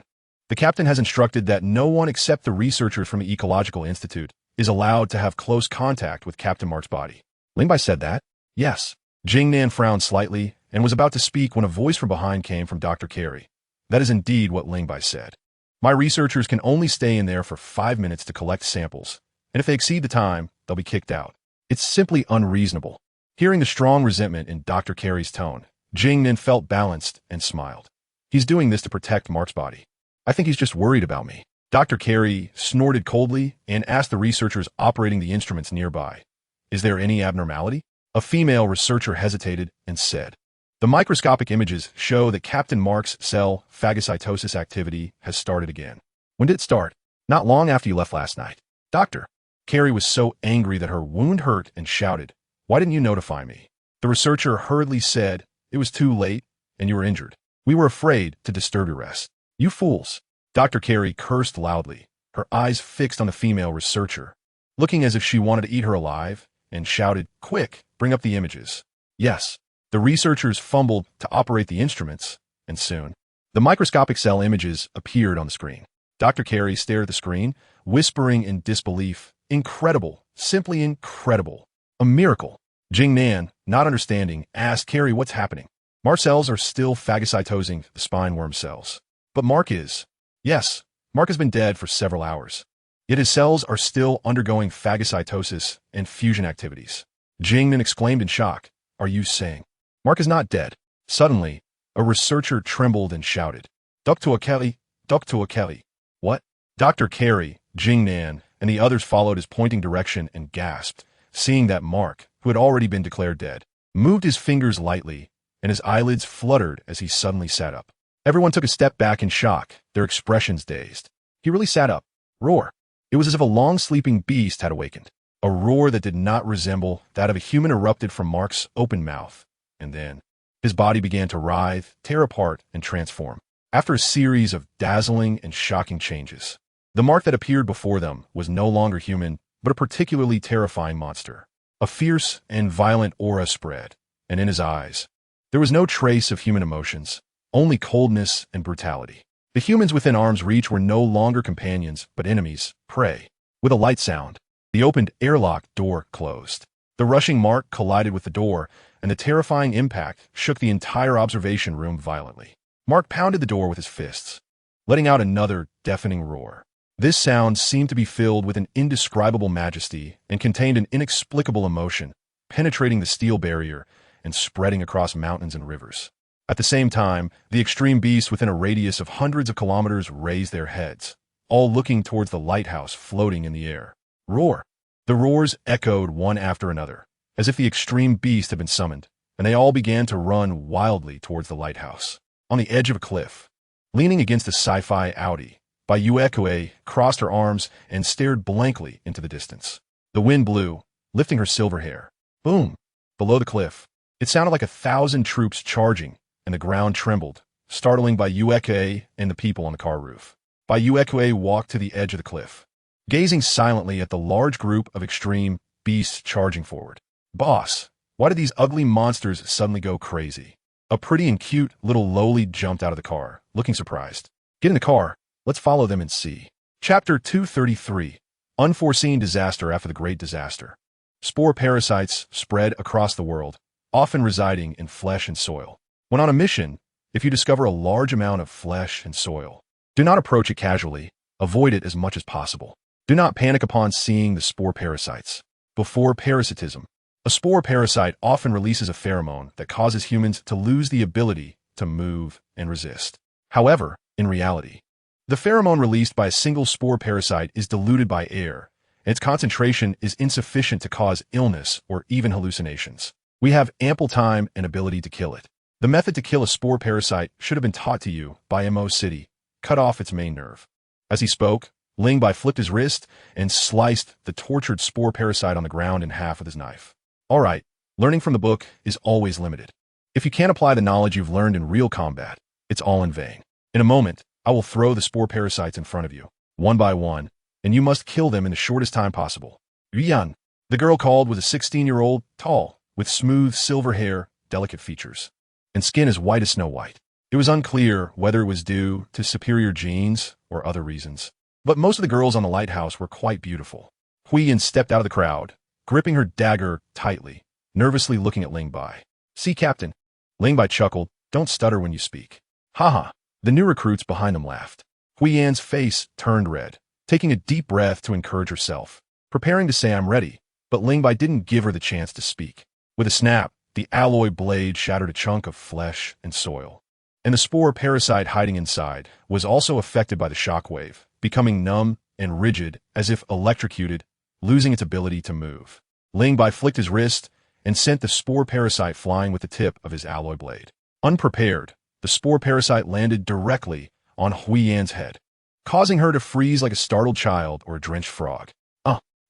The captain has instructed that no one except the researchers from the Ecological Institute is allowed to have close contact with Captain Mark's body. Lingbai said that? Yes. Jingnan frowned slightly and was about to speak when a voice from behind came from Dr. Carey. That is indeed what Lingbai said. My researchers can only stay in there for 5 minutes to collect samples, and if they exceed the time, they'll be kicked out. It's simply unreasonable. Hearing the strong resentment in Dr. Carey's tone, Jingnan felt balanced and smiled. He's doing this to protect Mark's body. I think he's just worried about me. Dr. Carey snorted coldly and asked the researchers operating the instruments nearby, is there any abnormality? A female researcher hesitated and said, the microscopic images show that Captain Mark's cell phagocytosis activity has started again. When did it start? Not long after you left last night. Doctor. Carey was so angry that her wound hurt and shouted, why didn't you notify me? The researcher hurriedly said, it was too late and you were injured. We were afraid to disturb your rest. You fools. Dr. Carey cursed loudly, her eyes fixed on the female researcher, looking as if she wanted to eat her alive, and shouted, quick, bring up the images. Yes. The researchers fumbled to operate the instruments, and soon, the microscopic cell images appeared on the screen. Dr. Carey stared at the screen, whispering in disbelief, incredible, simply incredible, a miracle. Jingnan, not understanding, asked Carey what's happening. Mark's cells are still phagocytosing the spine worm cells. But Mark is. Yes, Mark has been dead for several hours. Yet his cells are still undergoing phagocytosis and fusion activities. Jingnan exclaimed in shock, are you saying? Mark is not dead. Suddenly, a researcher trembled and shouted, Dr. Kelly, Dr. Kelly. What? Dr. Carey, Jingnan, and the others followed his pointing direction and gasped, seeing that Mark, who had already been declared dead, moved his fingers lightly, and his eyelids fluttered as he suddenly sat up. Everyone took a step back in shock, their expressions dazed. He really sat up. Roar. It was as if a long-sleeping beast had awakened. A roar that did not resemble that of a human erupted from Mark's open mouth. And then, His body began to writhe, tear apart, and transform. After a series of dazzling and shocking changes, the mark that appeared before them was no longer human, but a particularly terrifying monster. A fierce and violent aura spread, and in his eyes, there was no trace of human emotions, only coldness and brutality. The humans within arm's reach were no longer companions, but enemies, prey. With a light sound, the opened airlock door closed. The rushing mark collided with the door, and the terrifying impact shook the entire observation room violently. Mark pounded the door with his fists, letting out another deafening roar. This sound seemed to be filled with an indescribable majesty and contained an inexplicable emotion, penetrating the steel barrier and spreading across mountains and rivers. At the same time, the extreme beasts within a radius of hundreds of kilometers raised their heads, all looking towards the lighthouse floating in the air. Roar! The roars echoed one after another, as if the extreme beast had been summoned, and they all began to run wildly towards the lighthouse. On the edge of a cliff, leaning against a sci-fi Audi, Bayuekue crossed her arms and stared blankly into the distance. The wind blew, lifting her silver hair. Boom! Below the cliff, it sounded like 1,000 troops charging, and the ground trembled, startling Bayuekue and the people on the car roof. Bayuekue walked to the edge of the cliff, gazing silently at the large group of extreme beasts charging forward. Boss, why did these ugly monsters suddenly go crazy? A pretty and cute little lowly jumped out of the car, looking surprised. Get in the car. Let's follow them and see. Chapter 233. Unforeseen Disaster After the Great Disaster. Spore parasites spread across the world, often residing in flesh and soil. When on a mission, if you discover a large amount of flesh and soil, do not approach it casually. Avoid it as much as possible. Do not panic upon seeing the spore parasites. Before parasitism, a spore parasite often releases a pheromone that causes humans to lose the ability to move and resist. However, in reality, the pheromone released by a single spore parasite is diluted by air, and its concentration is insufficient to cause illness or even hallucinations. We have ample time and ability to kill it. The method to kill a spore parasite should have been taught to you by Mo City. Cut off its main nerve. As he spoke, Ling Bai flipped his wrist and sliced the tortured spore parasite on the ground in half with his knife. All right, learning from the book is always limited. If you can't apply the knowledge you've learned in real combat, it's all in vain. In a moment, I will throw the spore parasites in front of you, one by one, and you must kill them in the shortest time possible. Yuan, the girl called, was a 16-year-old, tall, with smooth silver hair, delicate features, and skin as white as Snow White. It was unclear whether it was due to superior genes or other reasons, but most of the girls on the lighthouse were quite beautiful. Huiyin stepped out of the crowd, gripping her dagger tightly, nervously looking at Ling Bai. See, Captain. Ling Bai chuckled. Don't stutter when you speak. Haha. The new recruits behind them laughed. Huiyan's face turned red, taking a deep breath to encourage herself, preparing to say I'm ready, but Ling Bai didn't give her the chance to speak. With a snap, the alloy blade shattered a chunk of flesh and soil, and the spore parasite hiding inside was also affected by the shockwave, becoming numb and rigid as if electrocuted, losing its ability to move. Ling Bai flicked his wrist and sent the spore parasite flying with the tip of his alloy blade. Unprepared, the spore parasite landed directly on Huiyan's head, causing her to freeze like a startled child or a drenched frog.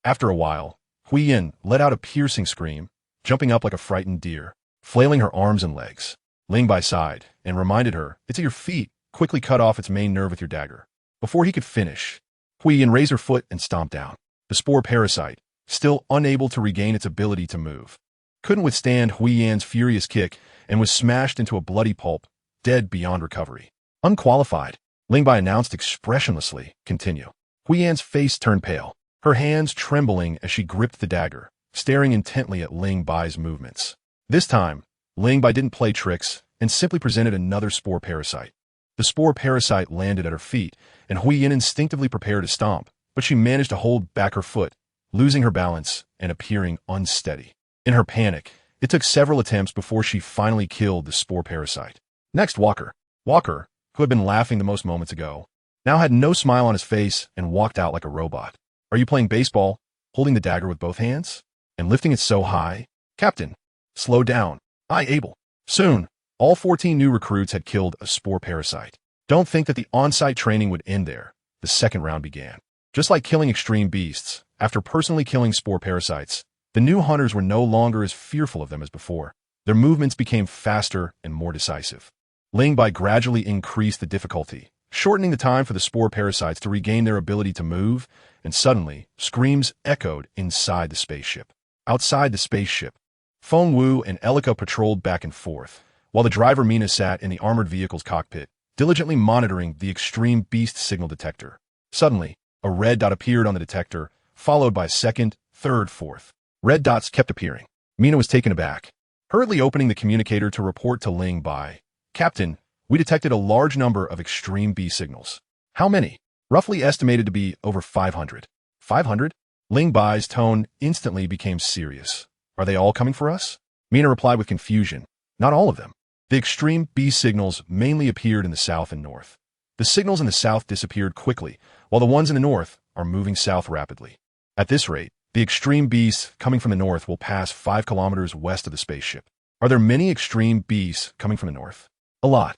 After a while, Huiyan let out a piercing scream, jumping up like a frightened deer, flailing her arms and legs. Ling Bai sighed and reminded her, it's at your feet. Quickly cut off its main nerve with your dagger. Before he could finish, Huiyan raised her foot and stomped down. The spore parasite, still unable to regain its ability to move, couldn't withstand Huiyan's furious kick and was smashed into a bloody pulp, dead beyond recovery. Unqualified, Ling Bai announced expressionlessly. Continue. Huiyan's face turned pale, her hands trembling as she gripped the dagger, staring intently at Ling Bai's movements. This time, Ling Bai didn't play tricks and simply presented another spore parasite. The spore parasite landed at her feet, and Huiyan instinctively prepared to stomp, but she managed to hold back her foot, losing her balance and appearing unsteady. In her panic, it took several attempts before she finally killed the spore parasite. Next, Walker. Walker, who had been laughing the most moments ago, now had no smile on his face and walked out like a robot. Are you playing baseball, holding the dagger with both hands, and lifting it so high? Captain, slow down. Aye, Abel. Soon, all 14 new recruits had killed a spore parasite. Don't think that the on-site training would end there. The second round began. Just like killing extreme beasts, after personally killing spore parasites, the new hunters were no longer as fearful of them as before. Their movements became faster and more decisive. Ling Bai gradually increased the difficulty, shortening the time for the spore parasites to regain their ability to move, and suddenly, screams echoed inside the spaceship. Outside the spaceship, Feng Wu and Elika patrolled back and forth, while the driver Mina sat in the armored vehicle's cockpit, diligently monitoring the extreme beast signal detector. Suddenly, a red dot appeared on the detector, followed by a second, third, fourth. Red dots kept appearing. Mina was taken aback, hurriedly opening the communicator to report to Ling Bai. "Captain, we detected a large number of extreme B signals." "How many?" "Roughly estimated to be over 500. 500? Ling Bai's tone instantly became serious. "Are they all coming for us?" Mina replied with confusion. "Not all of them. The extreme B signals mainly appeared in the south and north. The signals in the south disappeared quickly, while the ones in the north are moving south rapidly. At this rate, the extreme beasts coming from the north will pass 5 kilometers west of the spaceship." "Are there many extreme beasts coming from the north?" "A lot."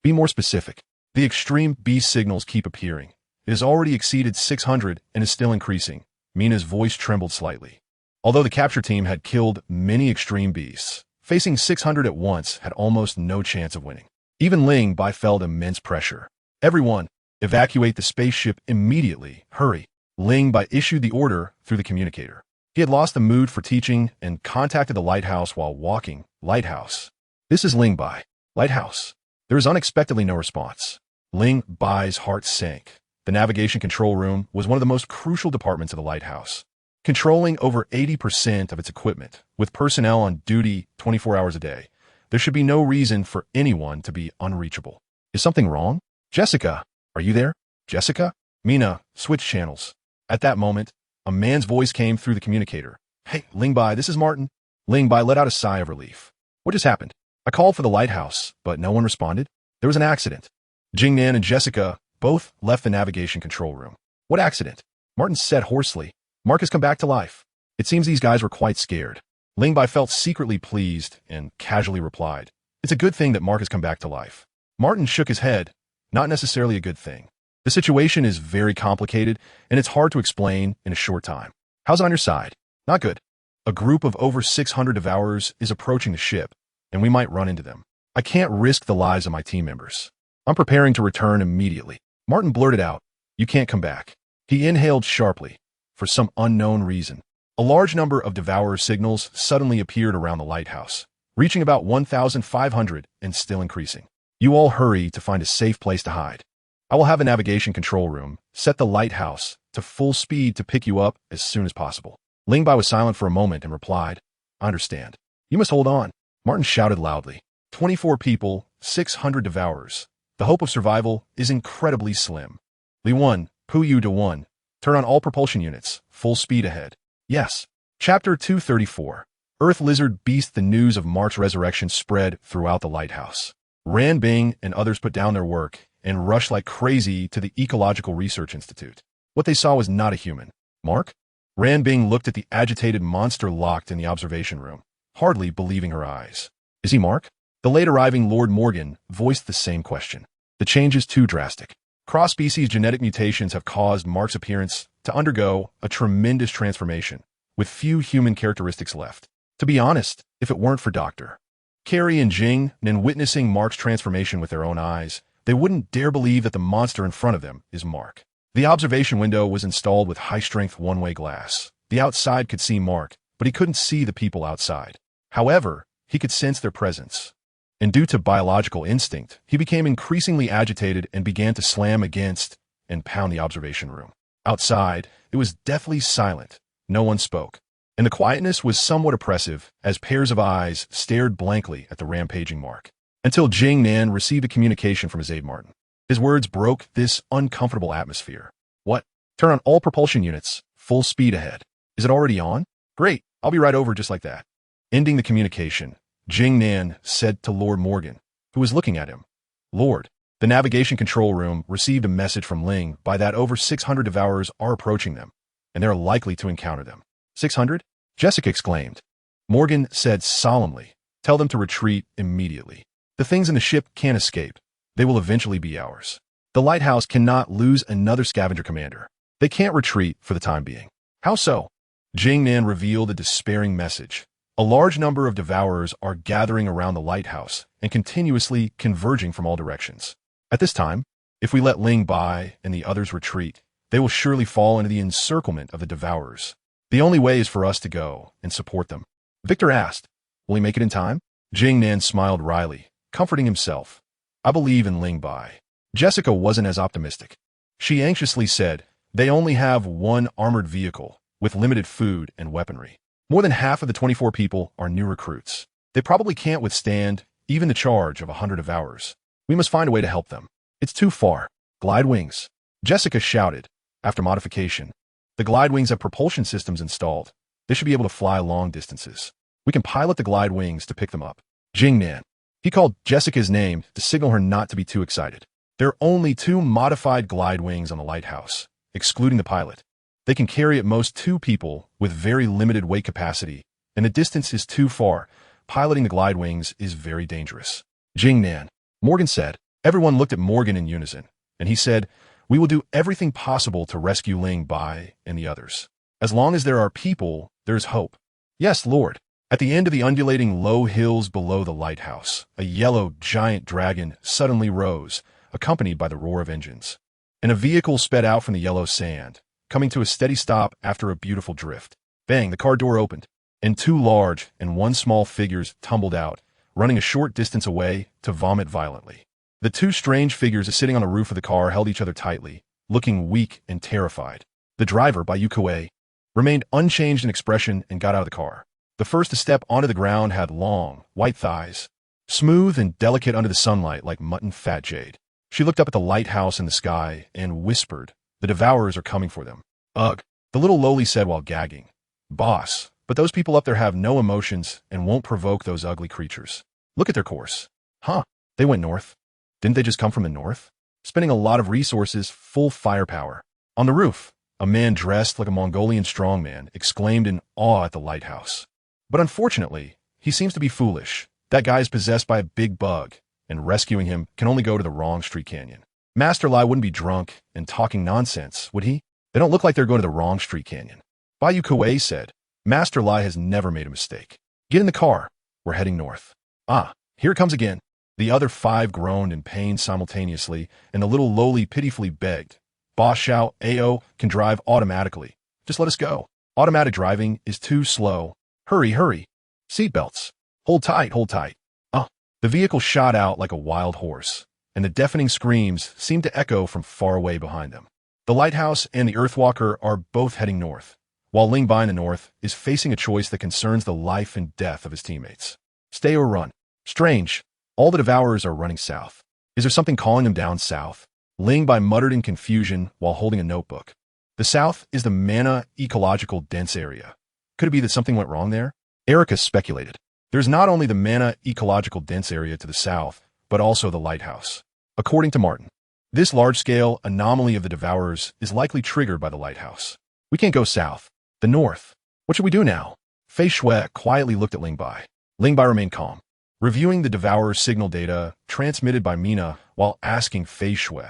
"Be more specific." "The extreme beast signals keep appearing. It has already exceeded 600 and is still increasing." Mina's voice trembled slightly. Although the capture team had killed many extreme beasts, facing 600 at once had almost no chance of winning. Even Ling Bai felt immense pressure. "Everyone, evacuate the spaceship immediately. Hurry." Ling Bai issued the order through the communicator. He had lost the mood for teaching and contacted the lighthouse while walking. "Lighthouse. This is Ling Bai. Lighthouse." There was unexpectedly no response. Ling Bai's heart sank. The navigation control room was one of the most crucial departments of the lighthouse, controlling over 80% of its equipment, with personnel on duty 24 hours a day. There should be no reason for anyone to be unreachable. "Is something wrong? Jessica, are you there? Jessica?" "Mina, switch channels." At that moment, a man's voice came through the communicator. "Hey, Ling Bai, this is Martin." Ling Bai let out a sigh of relief. "What just happened?" "I called for the lighthouse, but no one responded. There was an accident." Jingnan and Jessica both left the navigation control room. "What accident?" Martin said hoarsely. "Mark has come back to life." It seems these guys were quite scared. Ling Bai felt secretly pleased and casually replied, "It's a good thing that Mark has come back to life." Martin shook his head. "Not necessarily a good thing. The situation is very complicated, and it's hard to explain in a short time." "How's it on your side?" "Not good. A group of over 600 devourers is approaching the ship, and we might run into them. I can't risk the lives of my team members. I'm preparing to return immediately." Martin blurted out, "You can't come back." He inhaled sharply. For some unknown reason, a large number of devourer signals suddenly appeared around the lighthouse, reaching about 1,500 and still increasing. "You all hurry to find a safe place to hide. I will have a navigation control room set the lighthouse to full speed to pick you up as soon as possible." Ling Bai was silent for a moment and replied, "I understand. You must hold on." Martin shouted loudly, 24 people, 600 devourers. The hope of survival is incredibly slim. Li 1, Pu Yu to 1. Turn on all propulsion units. Full speed ahead. Yes. Chapter 234. Earth Lizard Beast. The news of Mark's resurrection spread throughout the lighthouse. Ran Bing and others put down their work and rushed like crazy to the Ecological Research Institute. What they saw was not a human. "Mark?" Ran Bing looked at the agitated monster locked in the observation room, hardly believing her eyes. "Is he Mark?" The late-arriving Lord Morgan voiced the same question. "The change is too drastic. Cross-species genetic mutations have caused Mark's appearance to undergo a tremendous transformation, with few human characteristics left. To be honest, if it weren't for Dr. Carrie and Jing and witnessing Mark's transformation with their own eyes, they wouldn't dare believe that the monster in front of them is Mark." The observation window was installed with high-strength one-way glass. The outside could see Mark, but he couldn't see the people outside. However, he could sense their presence. And due to biological instinct, he became increasingly agitated and began to slam against and pound the observation room. Outside, it was deathly silent. No one spoke. And the quietness was somewhat oppressive as pairs of eyes stared blankly at the rampaging Mark. Until Jing Nan received a communication from his aide Martin. His words broke this uncomfortable atmosphere. "What? Turn on all propulsion units. Full speed ahead." "Is it already on?" "Great. I'll be right over just like that." Ending the communication, Jing Nan said to Lord Morgan, who was looking at him, "Lord, the navigation control room received a message from Ling Bai that over 600 devourers are approaching them, and they are likely to encounter them." 600? Jessica exclaimed. Morgan said solemnly, "Tell them to retreat immediately. The things in the ship can't escape. They will eventually be ours. The lighthouse cannot lose another scavenger commander. They can't retreat for the time being." "How so?" Jing Nan revealed a despairing message. A large number of devourers are gathering around the lighthouse and continuously converging from all directions. At this time, if we let Ling Bai and the others retreat, they will surely fall into the encirclement of the devourers. The only way is for us to go and support them. Victor asked, "Will he make it in time?" Jing Nan smiled wryly, comforting himself. "I believe in Ling Bai." Jessica wasn't as optimistic. She anxiously said, "They only have one armored vehicle, with limited food and weaponry. More than half of the 24 people are new recruits. They probably can't withstand even the charge of 100 devourers. We must find a way to help them. It's too far." "Glide wings," Jessica shouted. After modification, the glide wings have propulsion systems installed. They should be able to fly long distances. We can pilot the glide wings to pick them up. Jing Nan. He called Jessica's name to signal her not to be too excited. There are only 2 modified glide wings on the lighthouse, excluding the pilot. They can carry at most 2 people with very limited weight capacity, and the distance is too far. Piloting the glide wings is very dangerous. Jing Nan. Morgan said. Everyone looked at Morgan in unison, and he said, "We will do everything possible to rescue Ling Bai and the others. As long as there are people, there is hope." "Yes, Lord." At the end of the undulating low hills below the lighthouse, a yellow giant dragon suddenly rose, accompanied by the roar of engines. And a vehicle sped out from the yellow sand, coming to a steady stop after a beautiful drift. Bang, the car door opened, and 2 large and 1 small figures tumbled out, running a short distance away to vomit violently. The 2 strange figures sitting on the roof of the car held each other tightly, looking weak and terrified. The driver, Bai Yukue, remained unchanged in expression and got out of the car. The first to step onto the ground had long, white thighs, smooth and delicate under the sunlight like mutton fat jade. She looked up at the lighthouse in the sky and whispered, "The devourers are coming for them." "Ugh," the little lowly said while gagging. "Boss, but those people up there have no emotions and won't provoke those ugly creatures. Look at their course." "Huh, they went north. Didn't they just come from the north?" "Spending a lot of resources, full firepower." On the roof, a man dressed like a Mongolian strongman exclaimed in awe at the lighthouse. "But unfortunately, he seems to be foolish. That guy is possessed by a big bug, and rescuing him can only go to the wrong street canyon. Master Lai wouldn't be drunk and talking nonsense, would he? They don't look like they're going to the wrong street canyon." Bai Yukue said, "Master Lai has never made a mistake. Get in the car. We're heading north." "Ah, here it comes again." The other 5 groaned in pain simultaneously, and the little lowly pitifully begged, "Boss Xiao Ao can drive automatically. Just let us go. Automatic driving is too slow. Hurry, hurry. Seatbelts. Hold tight, hold tight." The vehicle shot out like a wild horse, and the deafening screams seemed to echo from far away behind them. The lighthouse and the Earthwalker are both heading north, while Ling Bai in the north is facing a choice that concerns the life and death of his teammates. Stay or run. Strange. All the devourers are running south. Is there something calling them down south? Ling Bai muttered in confusion while holding a notebook. The south is the Mana ecological dense area. Could it be that something went wrong there? Erica speculated. There's not only the Mana ecological dense area to the south, but also the lighthouse. According to Martin, this large-scale anomaly of the devourers is likely triggered by the lighthouse. We can't go south. The north. What should we do now? Fei Shui quietly looked at Ling Bai. Ling Bai remained calm, reviewing the devourer's signal data transmitted by Mina while asking Fei Shui,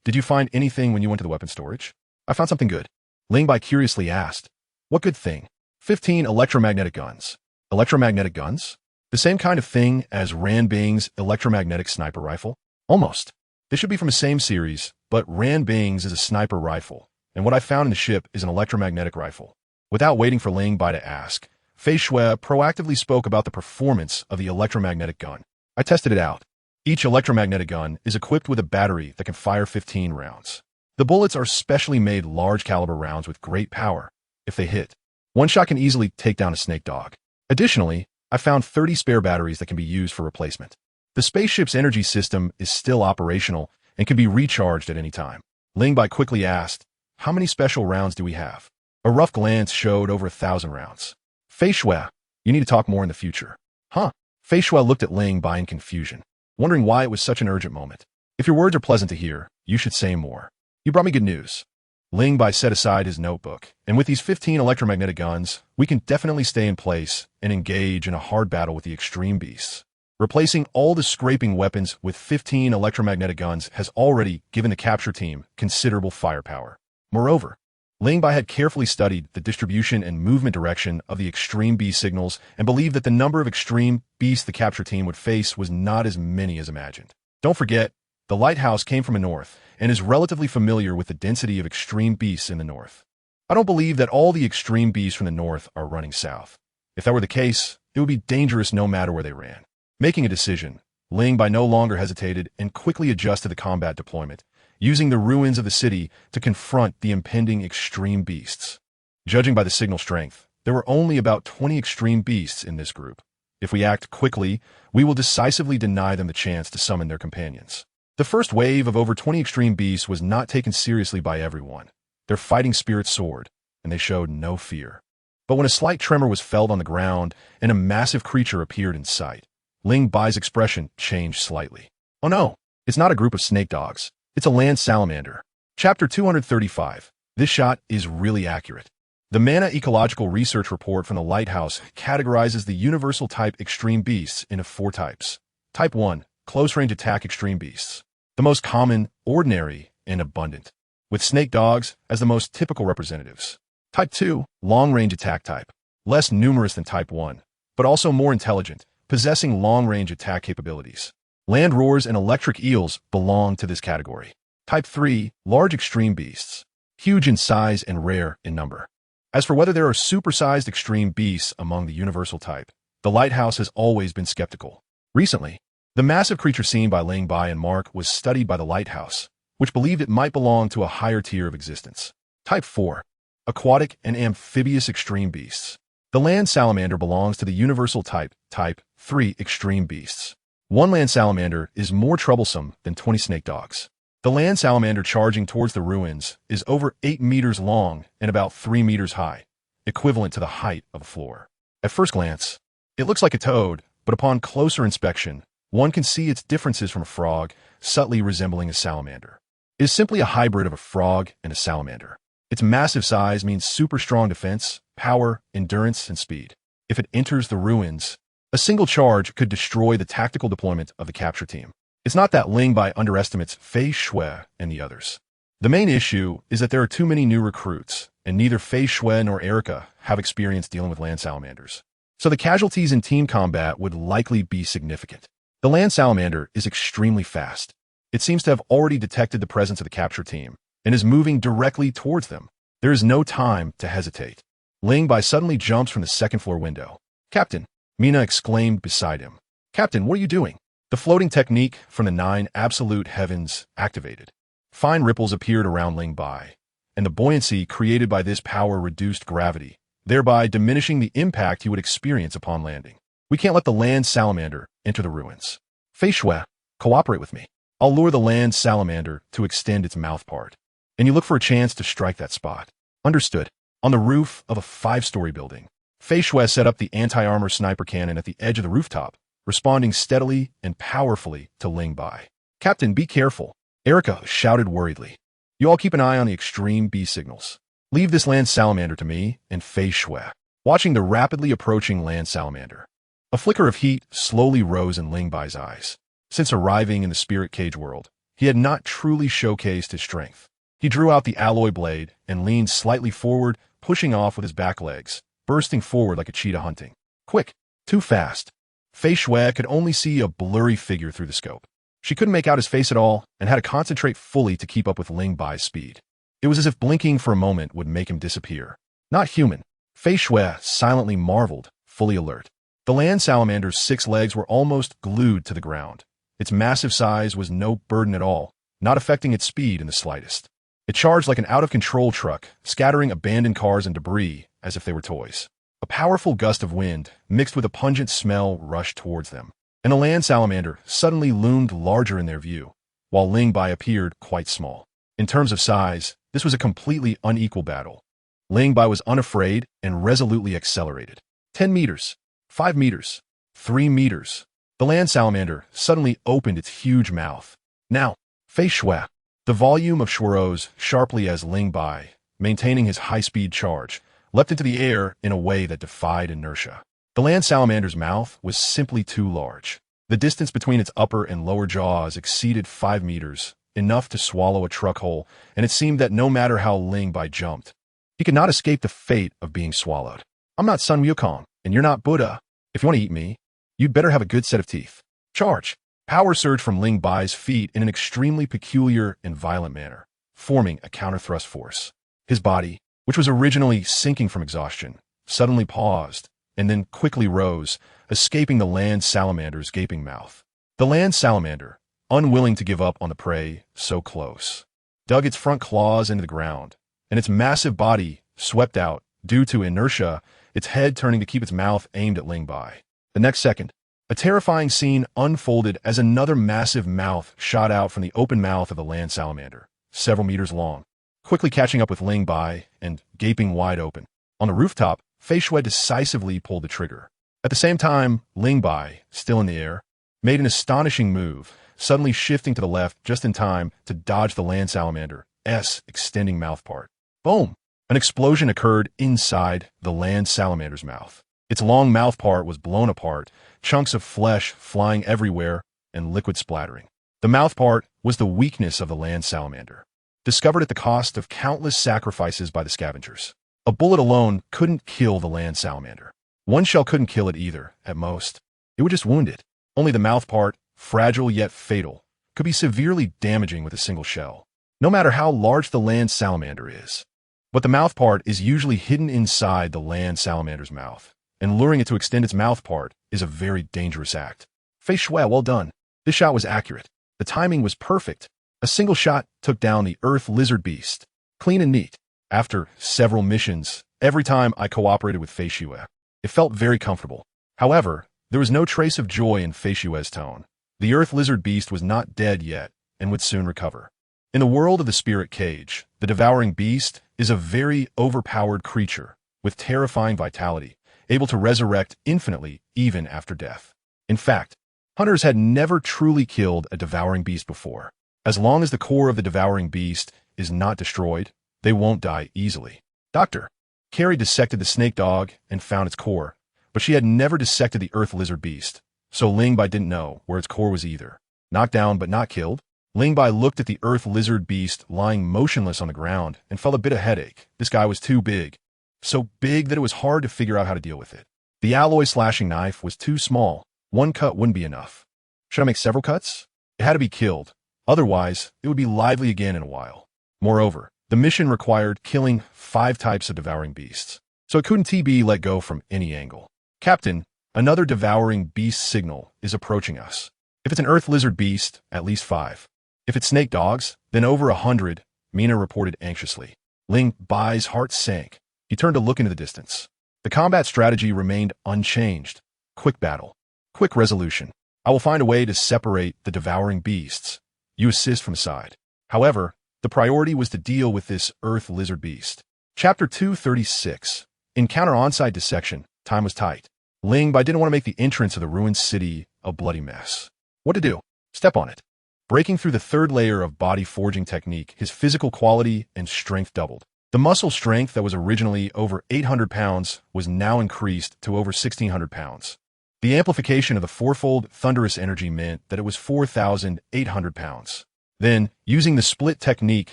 "Did you find anything when you went to the weapon storage?" "I found something good." Ling Bai curiously asked, "What good thing?" 15 electromagnetic guns. Electromagnetic guns? The same kind of thing as Ran Bing's electromagnetic sniper rifle? Almost. They should be from the same series, but Ran Bing's is a sniper rifle, and what I found in the ship is an electromagnetic rifle. Without waiting for Ling Bai to ask, Fei Shui proactively spoke about the performance of the electromagnetic gun. "I tested it out. Each electromagnetic gun is equipped with a battery that can fire 15 rounds. The bullets are specially made large caliber rounds with great power. If they hit, one shot can easily take down a snake dog. Additionally, I found 30 spare batteries that can be used for replacement. The spaceship's energy system is still operational and can be recharged at any time." Ling Bai quickly asked, "How many special rounds do we have?" A rough glance showed over 1,000 rounds. "Fei Shui, you need to talk more in the future." "Huh?" Fei Shui looked at Ling Bai in confusion, wondering why it was such an urgent moment. "If your words are pleasant to hear, you should say more. You brought me good news." Ling Bai set aside his notebook, and with these 15 electromagnetic guns, we can definitely stay in place and engage in a hard battle with the extreme beasts. Replacing all the scraping weapons with 15 electromagnetic guns has already given the capture team considerable firepower. Moreover, Ling Bai had carefully studied the distribution and movement direction of the extreme beast signals and believed that the number of extreme beasts the capture team would face was not as many as imagined. Don't forget, the lighthouse came from the north and is relatively familiar with the density of extreme beasts in the north. I don't believe that all the extreme beasts from the north are running south. If that were the case, it would be dangerous no matter where they ran. Making a decision, Ling Bai no longer hesitated and quickly adjusted the combat deployment, using the ruins of the city to confront the impending extreme beasts. Judging by the signal strength, there were only about 20 extreme beasts in this group. If we act quickly, we will decisively deny them the chance to summon their companions. The first wave of over 20 extreme beasts was not taken seriously by everyone. Their fighting spirits soared, and they showed no fear. But when a slight tremor was felt on the ground and a massive creature appeared in sight, Ling Bai's expression changed slightly. Oh no, it's not a group of snake dogs. It's a land salamander. Chapter 235. This shot is really accurate. The Mana Ecological Research Report from the Lighthouse categorizes the universal type extreme beasts into 4 types. Type 1, close-range attack extreme beasts. The most common, ordinary, and abundant, with snake dogs as the most typical representatives. Type 2, long-range attack type. Less numerous than Type 1, but also more intelligent, possessing long-range attack capabilities. Land roars and electric eels belong to this category. Type 3, large extreme beasts. Huge in size and rare in number. As for whether there are supersized extreme beasts among the universal type, the Lighthouse has always been skeptical. Recently, the massive creature seen by Ling Bai and Mark was studied by the Lighthouse, which believed it might belong to a higher tier of existence. Type 4, aquatic and amphibious extreme beasts. The land salamander belongs to the universal type, Type 3 extreme beasts. One land salamander is more troublesome than 20 snake dogs. The land salamander charging towards the ruins is over 8 meters long and about 3 meters high, equivalent to the height of a floor. At first glance, it looks like a toad, but upon closer inspection, one can see its differences from a frog, subtly resembling a salamander. It is simply a hybrid of a frog and a salamander. Its massive size means super strong defense, power, endurance, and speed. If it enters the ruins, a single charge could destroy the tactical deployment of the capture team. It's not that Ling Bai underestimates Fei Shui and the others. The main issue is that there are too many new recruits, and neither Fei Shui nor Erica have experience dealing with land salamanders. So the casualties in team combat would likely be significant. The land salamander is extremely fast. It seems to have already detected the presence of the capture team and is moving directly towards them. There is no time to hesitate. Ling Bai suddenly jumps from the second-floor window. "Captain!" Mina exclaimed beside him. "Captain, what are you doing?" The floating technique from the 9 absolute heavens activated. Fine ripples appeared around Ling Bai, and the buoyancy created by this power reduced gravity, thereby diminishing the impact he would experience upon landing. "We can't let the land salamander enter the ruins. Fei Shui, cooperate with me. I'll lure the land salamander to extend its mouth part, and you look for a chance to strike that spot." Understood. On the roof of a 5-story building, Fei Shui set up the anti-armor sniper cannon at the edge of the rooftop, responding steadily and powerfully to Ling Bai. "Captain, be careful," Erica shouted worriedly. "You all keep an eye on the extreme B signals. Leave this land salamander to me and Fei Shui." Watching the rapidly approaching land salamander, a flicker of heat slowly rose in Ling Bai's eyes. Since arriving in the spirit cage world, he had not truly showcased his strength. He drew out the alloy blade and leaned slightly forward, pushing off with his back legs, bursting forward like a cheetah hunting. Quick, too fast. Fei Shui could only see a blurry figure through the scope. She couldn't make out his face at all and had to concentrate fully to keep up with Ling Bai's speed. It was as if blinking for a moment would make him disappear. Not human. Fei Shui silently marveled, fully alert. The land salamander's 6 legs were almost glued to the ground. Its massive size was no burden at all, not affecting its speed in the slightest. It charged like an out-of-control truck, scattering abandoned cars and debris as if they were toys. A powerful gust of wind, mixed with a pungent smell, rushed towards them, and the land salamander suddenly loomed larger in their view, while Ling Bai appeared quite small. In terms of size, this was a completely unequal battle. Ling Bai was unafraid and resolutely accelerated. 10 meters, 5 meters, 3 meters. The land salamander suddenly opened its huge mouth. "Now, Fei Shui." The volume of Shui rose sharply as Ling Bai, maintaining his high-speed charge, leapt into the air in a way that defied inertia. The land salamander's mouth was simply too large. The distance between its upper and lower jaws exceeded 5 meters, enough to swallow a truck hole, and it seemed that no matter how Ling Bai jumped, He could not escape the fate of being swallowed. I'm not Sun Wukong, and you're not Buddha. If you want to eat me, you'd better have a good set of teeth. Charge! Power surged from Ling Bai's feet in an extremely peculiar and violent manner, forming a counter-thrust force. His body, which was originally sinking from exhaustion, suddenly paused, and then quickly rose, escaping the land salamander's gaping mouth. The land salamander, unwilling to give up on the prey so close, dug its front claws into the ground, and its massive body swept out, due to inertia, its head turning to keep its mouth aimed at Ling Bai. The next second, a terrifying scene unfolded as another massive mouth shot out from the open mouth of the land salamander, several meters long, quickly catching up with Ling Bai and gaping wide open. On the rooftop, Fei Shui decisively pulled the trigger. At the same time, Ling Bai, still in the air, made an astonishing move, suddenly shifting to the left just in time to dodge the land salamander's extending mouth part. Boom! An explosion occurred inside the land salamander's mouth. Its long mouth part was blown apart, chunks of flesh flying everywhere and liquid splattering. The mouth part was the weakness of the land salamander, discovered at the cost of countless sacrifices by the scavengers. A bullet alone couldn't kill the land salamander. One shell couldn't kill it either, at most. It would just wound it. Only the mouth part, fragile yet fatal, could be severely damaging with a single shell, no matter how large the land salamander is. But the mouth part is usually hidden inside the land salamander's mouth, and luring it to extend its mouth part is a very dangerous act. Fei Shui, well done. This shot was accurate. The timing was perfect. A single shot took down the earth lizard beast. Clean and neat. After several missions, every time I cooperated with Fei Shui, it felt very comfortable. However, there was no trace of joy in Fei Shui's tone. The earth lizard beast was not dead yet and would soon recover. In the world of the spirit cage, the devouring beast is a very overpowered creature with terrifying vitality, able to resurrect infinitely even after death. In fact, hunters had never truly killed a devouring beast before. As long as the core of the devouring beast is not destroyed, they won't die easily. Dr. Carrie dissected the snake dog and found its core, but she had never dissected the earth lizard beast, so Ling Bai didn't know where its core was either. Knocked down but not killed, Ling Bai looked at the earth lizard beast lying motionless on the ground and felt a bit of headache. This guy was too big. So big that it was hard to figure out how to deal with it. The alloy slashing knife was too small. One cut wouldn't be enough. Should I make several cuts? It had to be killed. Otherwise, it would be lively again in a while. Moreover, the mission required killing 5 types of devouring beasts, so it couldn't be let go from any angle. Captain, another devouring beast signal is approaching us. If it's an earth lizard beast, at least 5. If it's snake dogs, then over 100, Mina reported anxiously. Ling Bai's heart sank. He turned to look into the distance. The combat strategy remained unchanged. Quick battle. Quick resolution. I will find a way to separate the devouring beasts. You assist from the side. However, the priority was to deal with this earth lizard beast. Chapter 236. Encounter on-site dissection. Time was tight. Ling Bai didn't want to make the entrance of the ruined city a bloody mess. What to do? Step on it. Breaking through the 3rd layer of body forging technique, his physical quality and strength doubled. The muscle strength that was originally over 800 pounds was now increased to over 1,600 pounds. The amplification of the 4-fold thunderous energy meant that it was 4,800 pounds. Then, using the split technique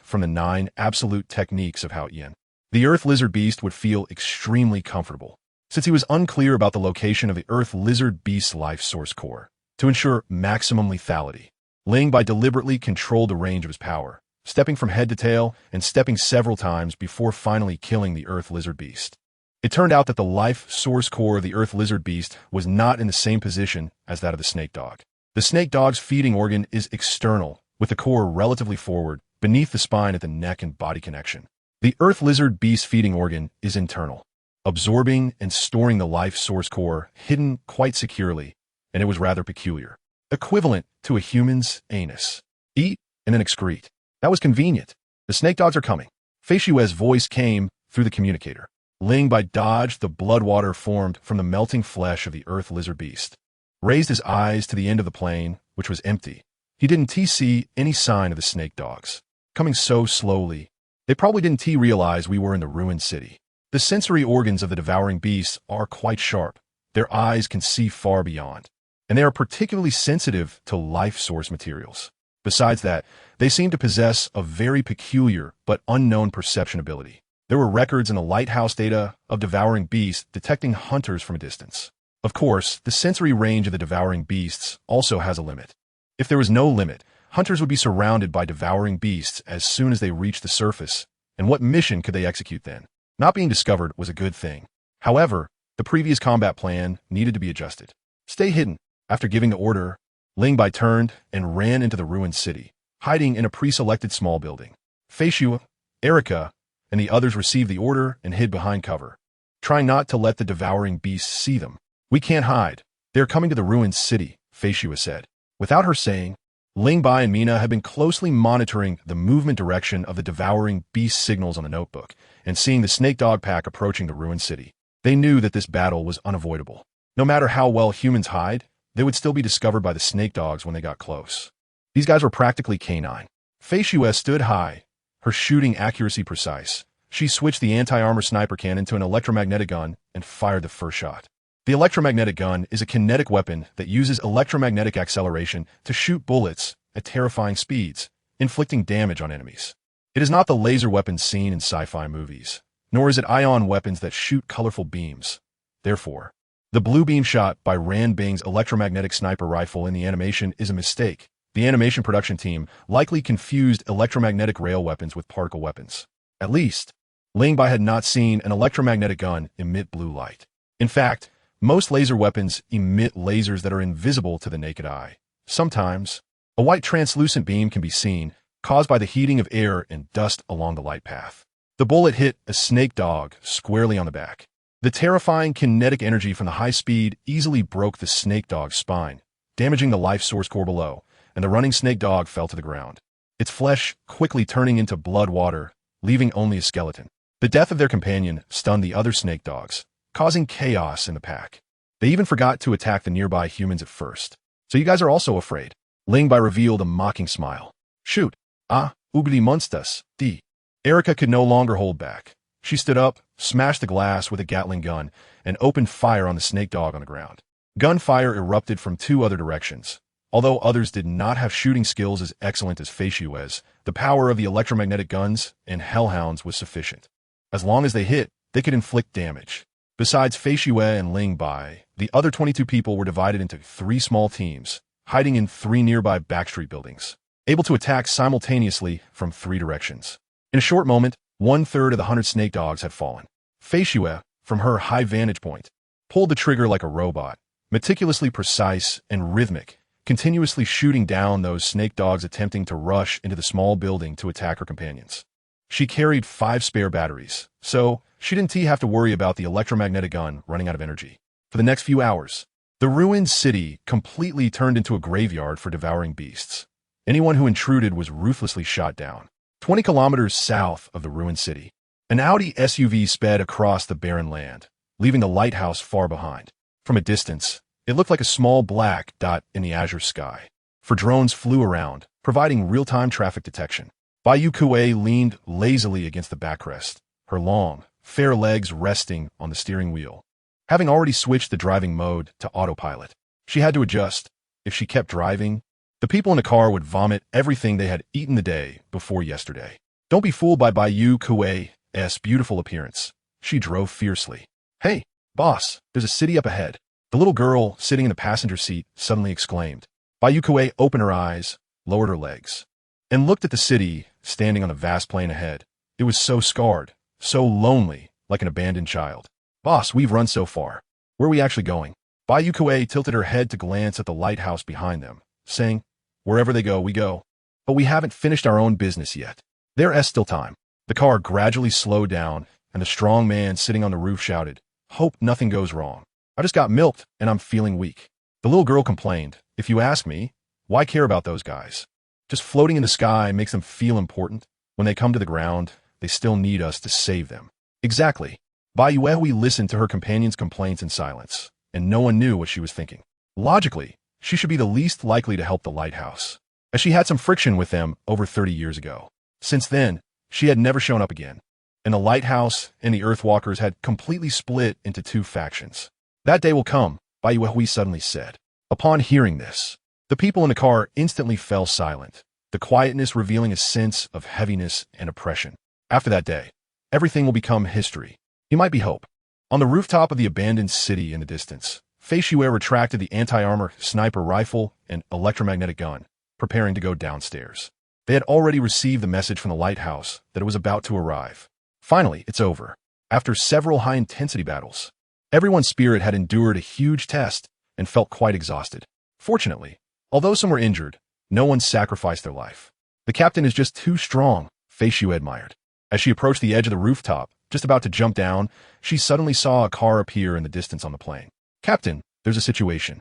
from the 9 absolute techniques of Hao Yin, the earth lizard beast would feel extremely comfortable, since he was unclear about the location of the earth lizard beast's life source core. To ensure maximum lethality, Ling Bai deliberately controlled the range of his power, stepping from head to tail and stepping several times before finally killing the earth lizard beast. It turned out that the life source core of the earth lizard beast was not in the same position as that of the snake dog. The snake dog's feeding organ is external, with the core relatively forward, beneath the spine at the neck and body connection. The earth lizard beast's feeding organ is internal, absorbing and storing the life source core hidden quite securely, and it was rather peculiar. Equivalent to a human's anus. Eat and then excrete. That was convenient. The snake dogs are coming. Fei Shui's voice came through the communicator. Ling Bai dodged the blood water formed from the melting flesh of the earth lizard beast, raised his eyes to the end of the plain, which was empty. He didn't see any sign of the snake dogs. Coming so slowly, they probably didn't realize we were in the ruined city. The sensory organs of the devouring beasts are quite sharp. Their eyes can see far beyond, and they are particularly sensitive to life source materials. Besides that, they seem to possess a very peculiar but unknown perception ability. There were records in the lighthouse data of devouring beasts detecting hunters from a distance. Of course, the sensory range of the devouring beasts also has a limit. If there was no limit, hunters would be surrounded by devouring beasts as soon as they reached the surface, and what mission could they execute then? Not being discovered was a good thing. However, the previous combat plan needed to be adjusted. Stay hidden. After giving the order, Ling Bai turned and ran into the ruined city, hiding in a pre-selected small building. Fei Xue, Erica, and the others received the order and hid behind cover, trying not to let the devouring beasts see them. We can't hide. They're coming to the ruined city, Fei Xue said. Without her saying, Ling Bai and Mina had been closely monitoring the movement direction of the devouring beast signals on the notebook and seeing the snake dog pack approaching the ruined city. They knew that this battle was unavoidable. No matter how well humans hide, they would still be discovered by the snake dogs when they got close. These guys were practically canine. Fei Xue stood high, her shooting accuracy precise. She switched the anti-armor sniper cannon to an electromagnetic gun and fired the first shot. The electromagnetic gun is a kinetic weapon that uses electromagnetic acceleration to shoot bullets at terrifying speeds, inflicting damage on enemies. It is not the laser weapons seen in sci-fi movies, nor is it ion weapons that shoot colorful beams. Therefore, the blue beam shot by Ran Bing's electromagnetic sniper rifle in the animation is a mistake. The animation production team likely confused electromagnetic rail weapons with particle weapons. At least, Ling Bai had not seen an electromagnetic gun emit blue light. In fact, most laser weapons emit lasers that are invisible to the naked eye. Sometimes, a white translucent beam can be seen, caused by the heating of air and dust along the light path. The bullet hit a snake dog squarely on the back. The terrifying kinetic energy from the high speed easily broke the snake dog's spine, damaging the life source core below, and the running snake dog fell to the ground, its flesh quickly turning into blood water, leaving only a skeleton. The death of their companion stunned the other snake dogs, causing chaos in the pack. They even forgot to attack the nearby humans at first. So you guys are also afraid? Ling Bai revealed a mocking smile. Shoot. Ah, ugly monsters, D. Erica could no longer hold back. She stood up, smashed the glass with a Gatling gun, and opened fire on the snake dog on the ground. Gunfire erupted from two other directions. Although others did not have shooting skills as excellent as Fei Xue's, the power of the electromagnetic guns and hellhounds was sufficient. As long as they hit, they could inflict damage. Besides Fei Xue and Ling Bai, the other 22 people were divided into 3 small teams, hiding in 3 nearby backstreet buildings, able to attack simultaneously from 3 directions. In a short moment, 1/3 of the 100 snake dogs had fallen. Fei Xue, from her high vantage point, pulled the trigger like a robot, meticulously precise and rhythmic, continuously shooting down those snake dogs attempting to rush into the small building to attack her companions. She carried 5 spare batteries, so she didn't have to worry about the electromagnetic gun running out of energy. For the next few hours, the ruined city completely turned into a graveyard for devouring beasts. Anyone who intruded was ruthlessly shot down. 20 kilometers south of the ruined city, an Audi SUV sped across the barren land, leaving the lighthouse far behind. From a distance, it looked like a small black dot in the azure sky. For drones flew around, providing real-time traffic detection. Bai Kue leaned lazily against the backrest, her long, fair legs resting on the steering wheel. Having already switched the driving mode to autopilot, she had to adjust. If she kept driving, the people in the car would vomit everything they had eaten the day before yesterday. Don't be fooled by Bai Kue's beautiful appearance. She drove fiercely. Hey, boss, there's a city up ahead. The little girl sitting in the passenger seat suddenly exclaimed. Bai Kue opened her eyes, lowered her legs, and looked at the city standing on a vast plain ahead. It was so scarred, so lonely, like an abandoned child. Boss, we've run so far. Where are we actually going? Bai Kue tilted her head to glance at the lighthouse behind them, saying, wherever they go, we go. But we haven't finished our own business yet. There's still time. The car gradually slowed down, and the strong man sitting on the roof shouted, hope nothing goes wrong. I just got milked, and I'm feeling weak. The little girl complained, if you ask me, why care about those guys? Just floating in the sky makes them feel important. When they come to the ground, they still need us to save them. Exactly. Bai Yue listened to her companion's complaints in silence, and no one knew what she was thinking. Logically, she should be the least likely to help the lighthouse, as she had some friction with them over 30 years ago. Since then, she had never shown up again, and the lighthouse and the Earthwalkers had completely split into 2 factions. That day will come, Bai Yue suddenly said. Upon hearing this, the people in the car instantly fell silent, the quietness revealing a sense of heaviness and oppression. After that day, Everything will become history. He might be hope. On the rooftop of the abandoned city in the distance, Fei Xue retracted the anti-armor sniper rifle and electromagnetic gun, preparing to go downstairs. They had already received the message from the lighthouse that it was about to arrive. Finally, it's over. After several high-intensity battles, everyone's spirit had endured a huge test and felt quite exhausted. Fortunately, although some were injured, no one sacrificed their life. The captain is just too strong, Fei Xue admired. As she approached the edge of the rooftop, just about to jump down, she suddenly saw a car appear in the distance on the plain. Captain, there's a situation.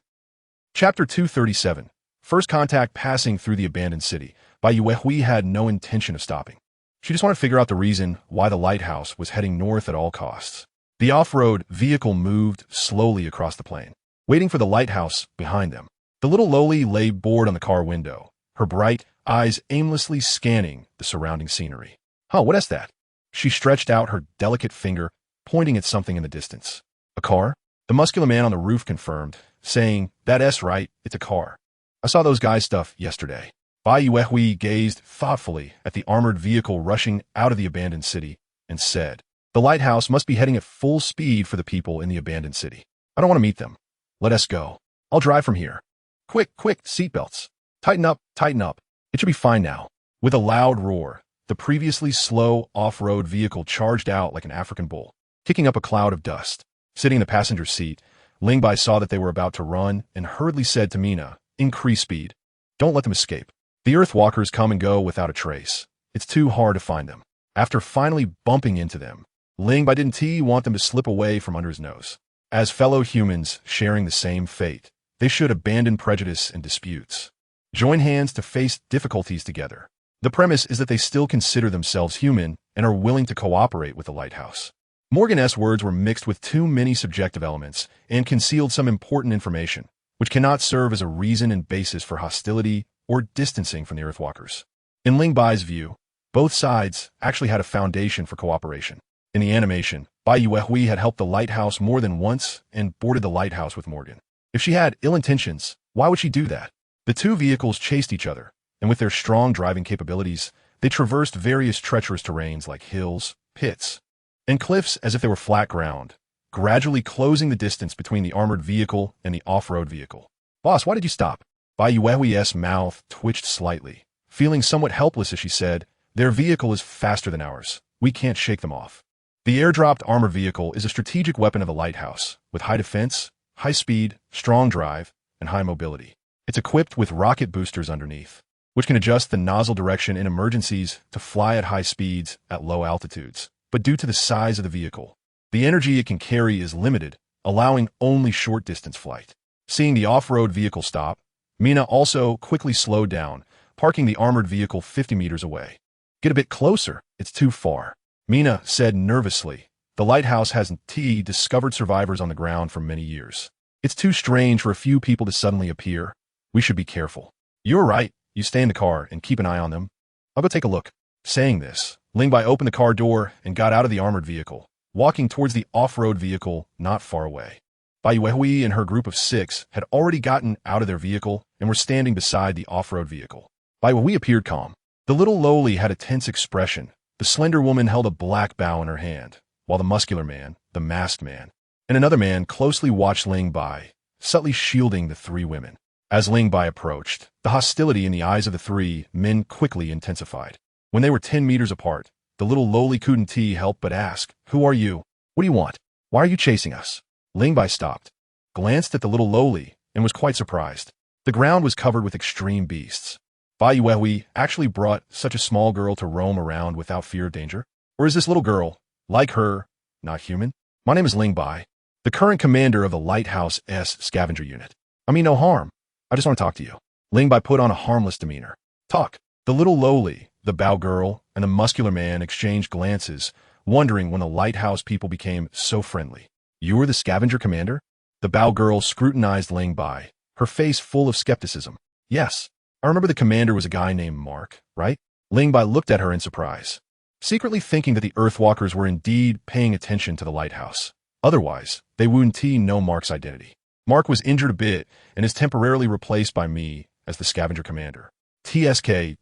Chapter 237. First contact passing through the abandoned city. Bai Yuehui had no intention of stopping. She just wanted to figure out the reason why the lighthouse was heading north at all costs. The off-road vehicle moved slowly across the plain, waiting for the lighthouse behind them. The little lowly lay bored on the car window, her bright eyes aimlessly scanning the surrounding scenery. Huh, what is that? She stretched out her delicate finger, pointing at something in the distance. A car? The muscular man on the roof confirmed, saying, "That's right, it's a car. I saw those guys' stuff yesterday." Bai Yuehui gazed thoughtfully at the armored vehicle rushing out of the abandoned city and said, "The lighthouse must be heading at full speed for the people in the abandoned city. I don't want to meet them. Let us go. I'll drive from here. Quick, quick, seatbelts. Tighten up, tighten up. It should be fine now." With a loud roar, the previously slow off-road vehicle charged out like an African bull, kicking up a cloud of dust. Sitting in the passenger seat, Ling Bai saw that they were about to run and hurriedly said to Mina, "Increase speed. Don't let them escape. The Earthwalkers come and go without a trace. It's too hard to find them." After finally bumping into them, Ling Bai didn't want them to slip away from under his nose. As fellow humans sharing the same fate, they should abandon prejudice and disputes. Join hands to face difficulties together. The premise is that they still consider themselves human and are willing to cooperate with the lighthouse. Morgan's words were mixed with too many subjective elements and concealed some important information, which cannot serve as a reason and basis for hostility or distancing from the Earthwalkers. In Ling Bai's view, both sides actually had a foundation for cooperation. In the animation, Bai Yuehui had helped the lighthouse more than once and boarded the lighthouse with Morgan. If she had ill intentions, why would she do that? The two vehicles chased each other, and with their strong driving capabilities, they traversed various treacherous terrains like hills, pits, and cliffs as if they were flat ground, gradually closing the distance between the armored vehicle and the off-road vehicle. "Boss, why did you stop?" Bai Yuehui's mouth twitched slightly, feeling somewhat helpless as she said, "Their vehicle is faster than ours. We can't shake them off." The airdropped armored vehicle is a strategic weapon of the lighthouse, with high defense, high speed, strong drive, and high mobility. It's equipped with rocket boosters underneath, which can adjust the nozzle direction in emergencies to fly at high speeds at low altitudes. But due to the size of the vehicle, the energy it can carry is limited, allowing only short-distance flight. Seeing the off-road vehicle stop, Mina also quickly slowed down, parking the armored vehicle 50 meters away. "Get a bit closer, it's too far," Mina said nervously. The lighthouse hasn't discovered survivors on the ground for many years. It's too strange for a few people to suddenly appear. We should be careful. "You're right. You stay in the car and keep an eye on them. I'll go take a look." Saying this, Ling Bai opened the car door and got out of the armored vehicle, walking towards the off-road vehicle not far away. Bai Yuehui and her group of 6 had already gotten out of their vehicle and were standing beside the off-road vehicle. Bai Yuehui appeared calm. The little lowly had a tense expression. The slender woman held a black bow in her hand, while the muscular man, the masked man, and another man closely watched Ling Bai, subtly shielding the 3 women. As Ling Bai approached, the hostility in the eyes of the 3 men quickly intensified. When they were 10 meters apart, the little lowly couldn't help but ask, "Who are you? What do you want? Why are you chasing us?" Ling Bai stopped, glanced at the little lowly, and was quite surprised. The ground was covered with extreme beasts. Bai Yuehui actually brought such a small girl to roam around without fear of danger? Or is this little girl, like her, not human? "My name is Ling Bai, the current commander of the Lighthouse's scavenger unit. I mean no harm. I just want to talk to you." Ling Bai put on a harmless demeanor. "Talk." The little lowly, the bow girl, and the muscular man exchanged glances, wondering when the lighthouse people became so friendly. "You were the scavenger commander?" The bow girl scrutinized Ling Bai, her face full of skepticism. "Yes. I remember the commander was a guy named Mark, right?" Ling Bai looked at her in surprise, secretly thinking that the Earthwalkers were indeed paying attention to the lighthouse. Otherwise, they wouldn't know Mark's identity. "Mark was injured a bit and is temporarily replaced by me as the scavenger commander." TSK.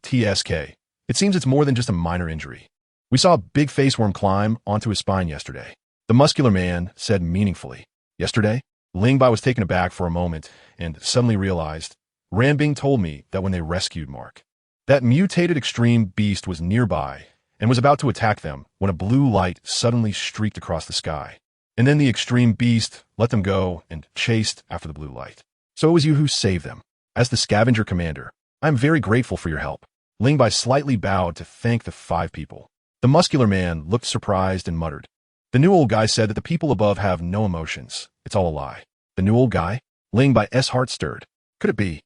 It seems it's more than just a minor injury. We saw a big face worm climb onto his spine yesterday. The muscular man said meaningfully. Yesterday? Ling Bai was taken aback for a moment and suddenly realized, Ran Bing told me that when they rescued Mark, that mutated extreme beast was nearby and was about to attack them when a blue light suddenly streaked across the sky. And then the extreme beast let them go and chased after the blue light. So it was you who saved them. As the scavenger commander, I am very grateful for your help. Ling Bai slightly bowed to thank the 5 people. The muscular man looked surprised and muttered. The new old guy said that the people above have no emotions. It's all a lie. The new old guy? Ling Bai's heart stirred. Could it be?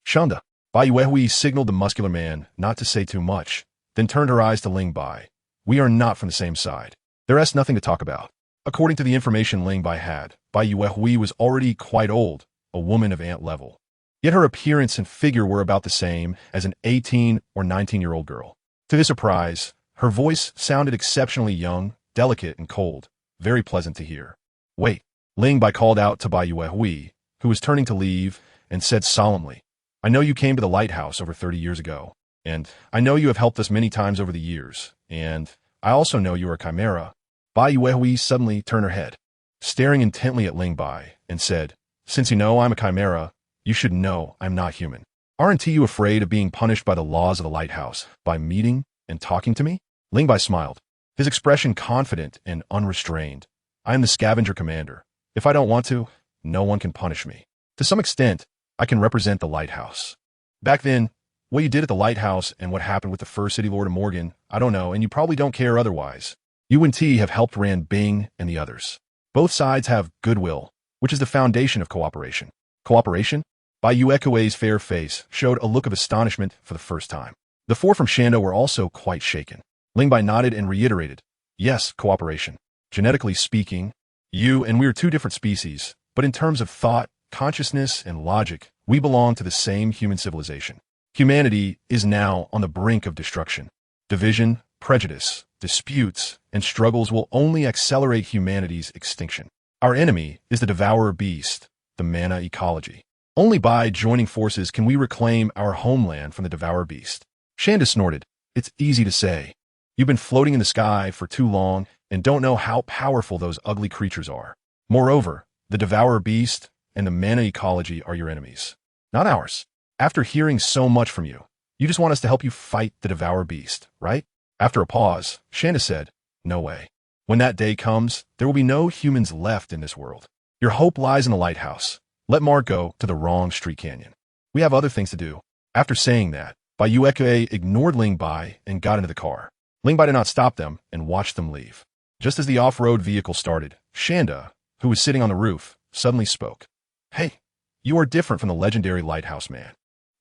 Shanda. Bai Yuehui signaled the muscular man not to say too much, then turned her eyes to Ling Bai. We are not from the same side. There's nothing to talk about. According to the information Ling Bai had, Bai Yuehui was already quite old, a woman of ant level. Yet her appearance and figure were about the same as an 18 or 19-year-old girl. To his surprise, her voice sounded exceptionally young, delicate, and cold, very pleasant to hear. Wait, Ling Bai called out to Bai Yuehui, who was turning to leave, and said solemnly, I know you came to the lighthouse over 30 years ago, and I know you have helped us many times over the years, and I also know you are a chimera. Bai Yuehui suddenly turned her head, staring intently at Ling Bai, and said, Since you know I'm a chimera, you should know I'm not human. Aren't you afraid of being punished by the laws of the lighthouse by meeting and talking to me? Ling Bai smiled, his expression confident and unrestrained. I am the scavenger commander. If I don't want to, no one can punish me. To some extent, I can represent the lighthouse. Back then, what you did at the lighthouse and what happened with the first city lord of Morgan, I don't know, and you probably don't care otherwise. You and T have helped Ran Bing and the others. Both sides have goodwill, which is the foundation of cooperation. Cooperation? Bai Yuekui's fair face showed a look of astonishment for the first time. The 4 from Shando were also quite shaken. Ling Bai nodded and reiterated, Yes, cooperation. Genetically speaking, you and we are 2 different species, but in terms of thought, consciousness, and logic, we belong to the same human civilization. Humanity is now on the brink of destruction. Division, prejudice, disputes, and struggles will only accelerate humanity's extinction. Our enemy is the devourer beast, the mana ecology. Only by joining forces can we reclaim our homeland from the devourer beast. Shanda snorted. It's easy to say. You've been floating in the sky for too long and don't know how powerful those ugly creatures are. Moreover, the devourer beast and the mana ecology are your enemies, not ours. After hearing so much from you, you just want us to help you fight the devourer beast, right? After a pause, Shanda said, No way. When that day comes, there will be no humans left in this world. Your hope lies in the lighthouse. Let Mark go to the wrong street canyon. We have other things to do. After saying that, Bai Yuekue ignored Ling Bai and got into the car. Ling Bai did not stop them and watched them leave. Just as the off-road vehicle started, Shanda, who was sitting on the roof, suddenly spoke. Hey, you are different from the legendary lighthouse man.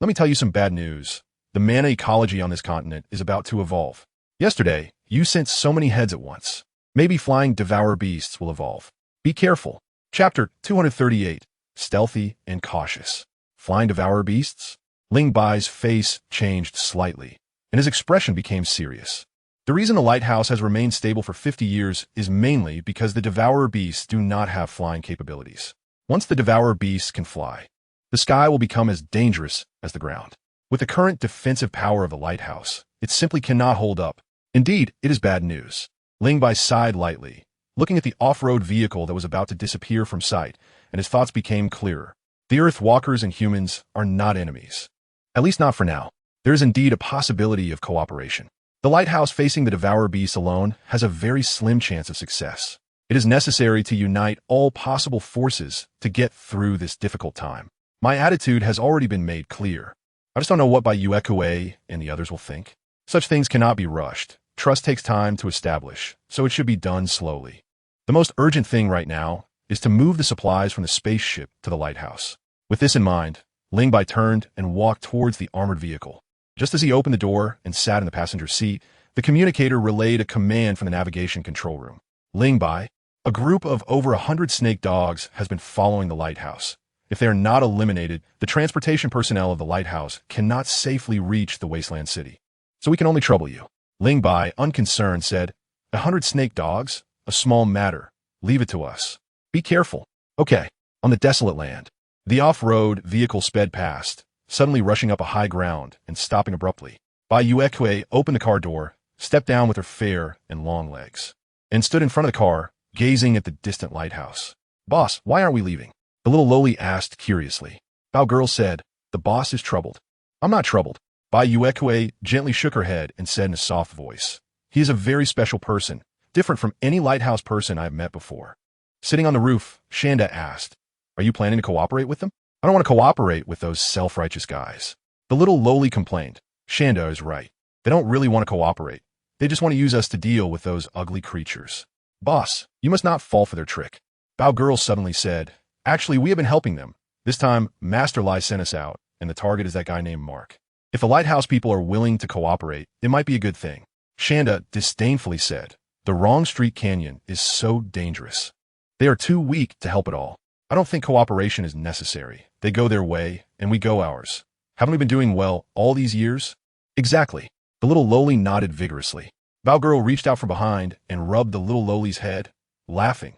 Let me tell you some bad news. The mana ecology on this continent is about to evolve. Yesterday, you sent so many heads at once. Maybe flying devourer beasts will evolve. Be careful. Chapter 238, Stealthy and Cautious. Flying devourer beasts? Ling Bai's face changed slightly, and his expression became serious. The reason the lighthouse has remained stable for 50 years is mainly because the devourer beasts do not have flying capabilities. Once the devourer beasts can fly, the sky will become as dangerous as the ground. With the current defensive power of the lighthouse, it simply cannot hold up. Indeed, it is bad news. Ling Bai sighed lightly, looking at the off-road vehicle that was about to disappear from sight, and his thoughts became clearer. The Earth walkers and humans are not enemies. At least not for now. There is indeed a possibility of cooperation. The lighthouse facing the devourer beast alone has a very slim chance of success. It is necessary to unite all possible forces to get through this difficult time. My attitude has already been made clear. I just don't know what Bai Yuekue and the others will think. Such things cannot be rushed. Trust takes time to establish, so it should be done slowly. The most urgent thing right now is to move the supplies from the spaceship to the lighthouse. With this in mind, Ling Bai turned and walked towards the armored vehicle. Just as he opened the door and sat in the passenger seat, the communicator relayed a command from the navigation control room. Ling Bai, a group of over 100 snake dogs has been following the lighthouse. If they are not eliminated, the transportation personnel of the lighthouse cannot safely reach the wasteland city. So we can only trouble you. Ling Bai, unconcerned, said, 100 snake dogs? A small matter. Leave it to us. Be careful. Okay. On the desolate land. The off-road vehicle sped past, suddenly rushing up a high ground and stopping abruptly. Bai Yuekue opened the car door, stepped down with her fair and long legs, and stood in front of the car, gazing at the distant lighthouse. "Boss, why aren't we leaving?" the little lowly asked curiously. Bao girl said, "The boss is troubled." "I'm not troubled." Bai Yuekue gently shook her head and said in a soft voice, "He is a very special person, different from any lighthouse person I have met before." Sitting on the roof, Shanda asked, "Are you planning to cooperate with them?" "I don't want to cooperate with those self-righteous guys." The little lowly complained. Shanda is right. They don't really want to cooperate. They just want to use us to deal with those ugly creatures. "Boss, you must not fall for their trick." Bao girl suddenly said, "Actually, we have been helping them. This time, Master Lai sent us out, and the target is that guy named Mark. If the lighthouse people are willing to cooperate, it might be a good thing." Shanda disdainfully said, "The wrong street canyon is so dangerous. They are too weak to help at all. I don't think cooperation is necessary. They go their way, and we go ours. Haven't we been doing well all these years?" "Exactly." The little lowly nodded vigorously. Bao girl reached out from behind and rubbed the little lowly's head, laughing.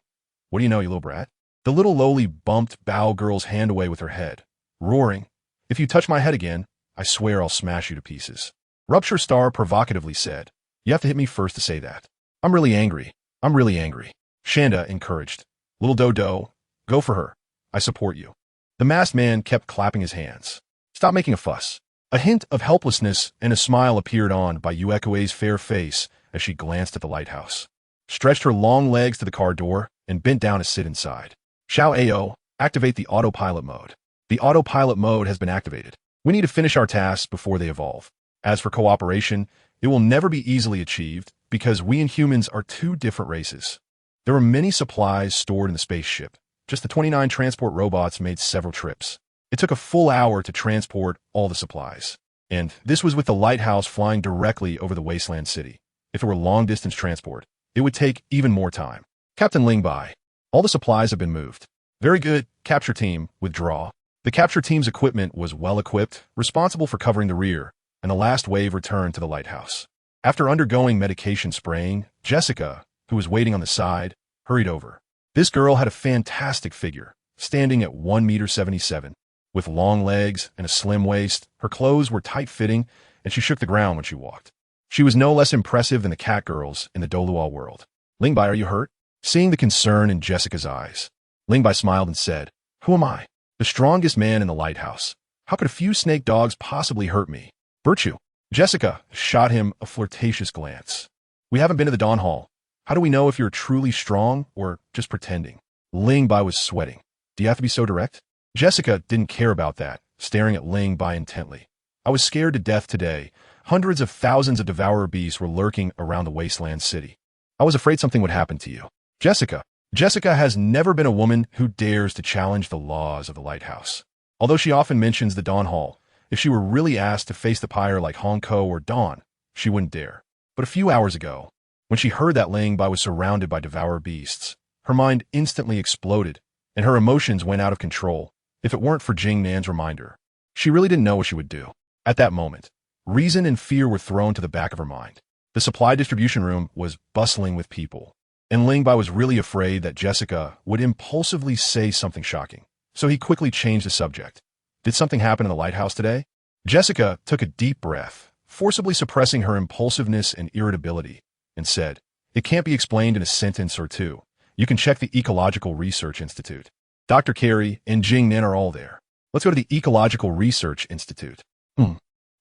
"What do you know, you little brat?" The little lowly bumped Bao girl's hand away with her head, roaring, "If you touch my head again, I swear I'll smash you to pieces." Rupture Star provocatively said, "You have to hit me first to say that." I'm really angry. Shanda encouraged. "Little Dodo, go for her. I support you." The masked man kept clapping his hands. "Stop making a fuss." A hint of helplessness and a smile appeared on Bai Yuekue's fair face as she glanced at the lighthouse, stretched her long legs to the car door, and bent down to sit inside. "Xiao Ao, activate the autopilot mode." "The autopilot mode has been activated. We need to finish our tasks before they evolve. As for cooperation, it will never be easily achieved because we and humans are two different races. There were many supplies stored in the spaceship. Just the 29 transport robots made several trips. It took a full hour to transport all the supplies. And this was with the lighthouse flying directly over the wasteland city. If it were long-distance transport, it would take even more time." "Captain Ling Bai, all the supplies have been moved." "Very good. Capture team, withdraw." The capture team's equipment was well-equipped, responsible for covering the rear, and the last wave returned to the lighthouse. After undergoing medication spraying, Jessica, who was waiting on the side, hurried over. This girl had a fantastic figure, standing at 1.77 meters. With long legs and a slim waist, her clothes were tight-fitting, and she shook the ground when she walked. She was no less impressive than the cat girls in the Doluo world. "Lingbai, are you hurt?" Seeing the concern in Jessica's eyes, Lingbai smiled and said, "Who am I? The strongest man in the lighthouse. How could a few snake dogs possibly hurt me?" "Virtue." Jessica shot him a flirtatious glance. "We haven't been to the Dawn Hall. How do we know if you're truly strong or just pretending?" Lingbai was sweating. "Do you have to be so direct?" Jessica didn't care about that, staring at Ling Bai intently. "I was scared to death today. Hundreds of thousands of devourer beasts were lurking around the wasteland city. I was afraid something would happen to you." Jessica has never been a woman who dares to challenge the laws of the lighthouse. Although she often mentions the Dawn Hall, if she were really asked to face the pyre like Honko or Dawn, she wouldn't dare. But a few hours ago, when she heard that Ling Bai was surrounded by devourer beasts, her mind instantly exploded, and her emotions went out of control. If it weren't for Jing Nan's reminder, she really didn't know what she would do. At that moment, reason and fear were thrown to the back of her mind. The supply distribution room was bustling with people, and Ling Bai was really afraid that Jessica would impulsively say something shocking. So he quickly changed the subject. "Did something happen in the lighthouse today?" Jessica took a deep breath, forcibly suppressing her impulsiveness and irritability, and said, "It can't be explained in a sentence or two. You can check the Ecological Research Institute. Dr. Carey and Jing Nin are all there. Let's go to the Ecological Research Institute."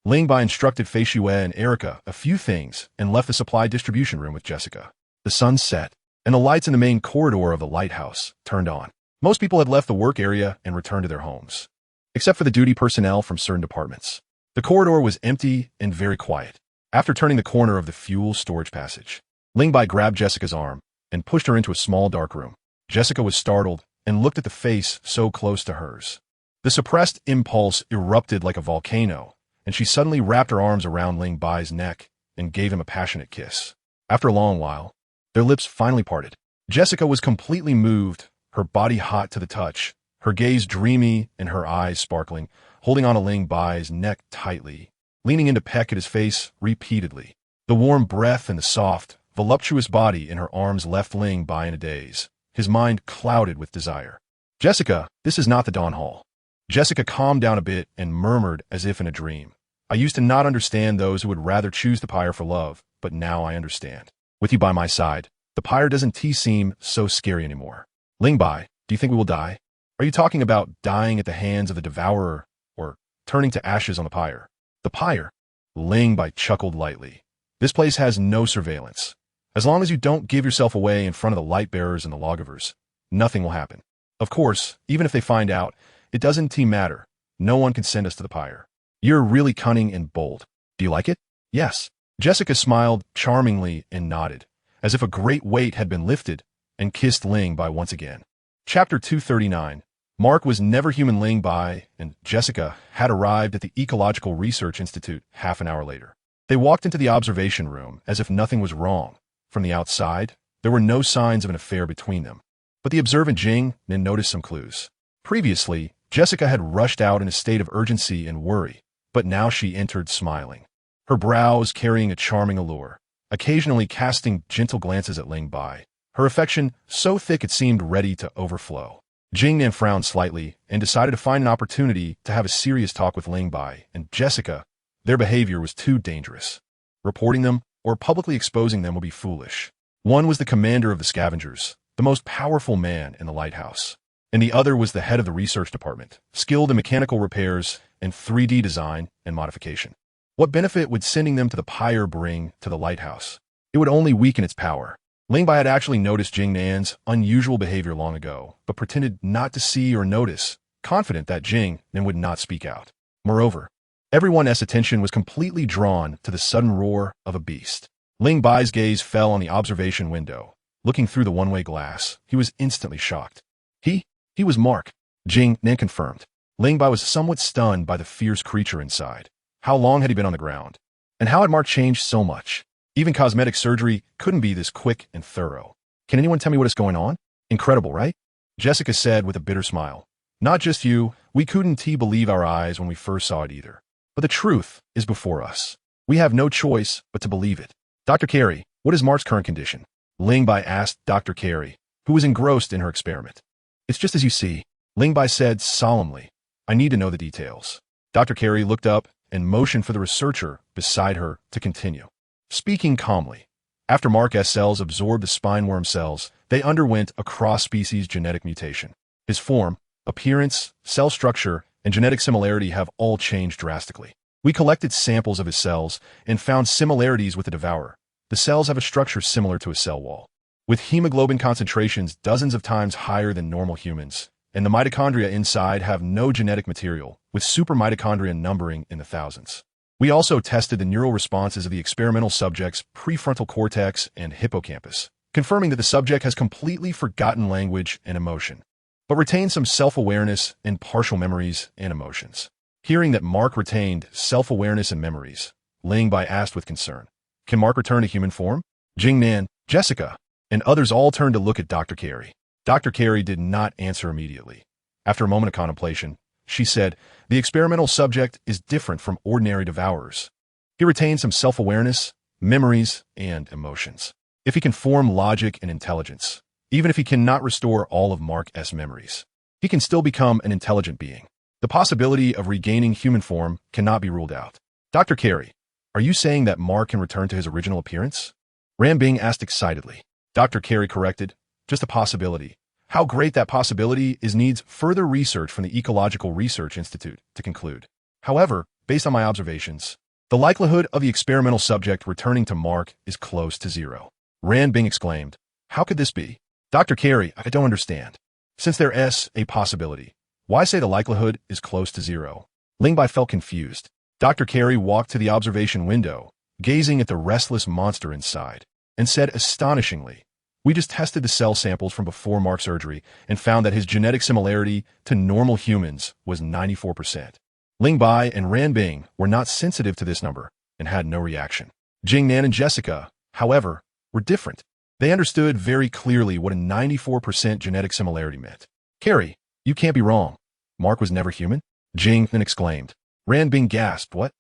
Ling Bai instructed Fei Xue and Erica a few things and left the supply distribution room with Jessica. The sun set, and the lights in the main corridor of the lighthouse turned on. Most people had left the work area and returned to their homes, except for the duty personnel from certain departments. The corridor was empty and very quiet. After turning the corner of the fuel storage passage, Ling Bai grabbed Jessica's arm and pushed her into a small dark room. Jessica was startled and looked at the face so close to hers. The suppressed impulse erupted like a volcano, and she suddenly wrapped her arms around Ling Bai's neck and gave him a passionate kiss. After a long while, their lips finally parted. Jessica was completely moved, her body hot to the touch, her gaze dreamy and her eyes sparkling, holding on to Ling Bai's neck tightly, leaning in to peck at his face repeatedly. The warm breath and the soft, voluptuous body in her arms left Ling Bai in a daze, his mind clouded with desire. "Jessica, this is not the Dawn Hall." Jessica calmed down a bit and murmured as if in a dream. "I used to not understand those who would rather choose the pyre for love but now I understand. With you by my side, the pyre doesn't seem so scary anymore. Ling Bai, do you think we will die? Are you talking about dying at the hands of the devourer, or turning to ashes on the pyre? The pyre? Ling Bai chuckled lightly. This place has no surveillance. As long as you don't give yourself away in front of the light bearers and the lawgivers, nothing will happen. Of course, even if they find out, it doesn't matter. No one can send us to the pyre. You're really cunning and bold. Do you like it? Yes. Jessica smiled charmingly and nodded, as if a great weight had been lifted, and kissed Ling Bai once again. Chapter 239. Mark was never human. Ling Bai and Jessica had arrived at the Ecological Research Institute half an hour later. They walked into the observation room as if nothing was wrong. From the outside, there were no signs of an affair between them. But the observant Jing Nin noticed some clues. Previously, Jessica had rushed out in a state of urgency and worry, but now she entered smiling. Her brows carrying a charming allure, occasionally casting gentle glances at Ling Bai, her affection so thick it seemed ready to overflow. Jing Nin frowned slightly and decided to find an opportunity to have a serious talk with Ling Bai and Jessica. Their behavior was too dangerous. Reporting them or publicly exposing them would be foolish. One was the commander of the scavengers, the most powerful man in the lighthouse, and the other was the head of the research department, skilled in mechanical repairs and 3D design and modification. What benefit would sending them to the pyre bring to the lighthouse? It would only weaken its power. Ling Bai had actually noticed Jing Nan's unusual behavior long ago, but pretended not to see or notice, confident that Jing Nan would not speak out. Moreover, everyone's attention was completely drawn to the sudden roar of a beast. Ling Bai's gaze fell on the observation window. Looking through the one-way glass, he was instantly shocked. He was Mark. Jing Nan confirmed. Ling Bai was somewhat stunned by the fierce creature inside. How long had he been on the ground? And how had Mark changed so much? Even cosmetic surgery couldn't be this quick and thorough. Can anyone tell me what is going on? Incredible, right? Jessica said with a bitter smile. Not just you, we couldn't believe our eyes when we first saw it either. But the truth is before us. We have no choice but to believe it. Dr. Carey, what is Mark's current condition? Ling Bai asked Dr. Carey, who was engrossed in her experiment. It's just as you see, Ling Bai said solemnly. I need to know the details. Dr. Carey looked up and motioned for the researcher beside her to continue. Speaking calmly, after Mark's cells absorbed the spineworm cells, they underwent a cross-species genetic mutation. His form, appearance, cell structure, and genetic similarity have all changed drastically. We collected samples of his cells and found similarities with the devourer. The cells have a structure similar to a cell wall, with hemoglobin concentrations dozens of times higher than normal humans, and the mitochondria inside have no genetic material, with supermitochondria numbering in the thousands. We also tested the neural responses of the experimental subject's prefrontal cortex and hippocampus, confirming that the subject has completely forgotten language and emotion, but retained some self-awareness and partial memories and emotions. Hearing that Mark retained self-awareness and memories, Ling Bai asked with concern, can Mark return to human form? Jing Nan, Jessica, and others all turned to look at Dr. Carey. Dr. Carey did not answer immediately. After a moment of contemplation, she said, the experimental subject is different from ordinary devourers. He retains some self-awareness, memories, and emotions. If he can form logic and intelligence, even if he cannot restore all of Mark's memories, he can still become an intelligent being. The possibility of regaining human form cannot be ruled out. Dr. Carey, are you saying that Mark can return to his original appearance? Ran Bing asked excitedly. Dr. Carey corrected, just a possibility. How great that possibility is needs further research from the Ecological Research Institute to conclude. However, based on my observations, the likelihood of the experimental subject returning to Mark is close to zero. Ran Bing exclaimed, how could this be? Dr. Carey, I don't understand. Since there is a possibility, why say the likelihood is close to zero? Ling Bai felt confused. Dr. Carey walked to the observation window, gazing at the restless monster inside, and said astonishingly, we just tested the cell samples from before Mark's surgery and found that his genetic similarity to normal humans was 94%. Ling Bai and Ran Bing were not sensitive to this number and had no reaction. Jing Nan and Jessica, however, were different. They understood very clearly what a 94% genetic similarity meant. Carey, you can't be wrong. Mark was never human? Jing Nan exclaimed. Ran Bing gasped, what?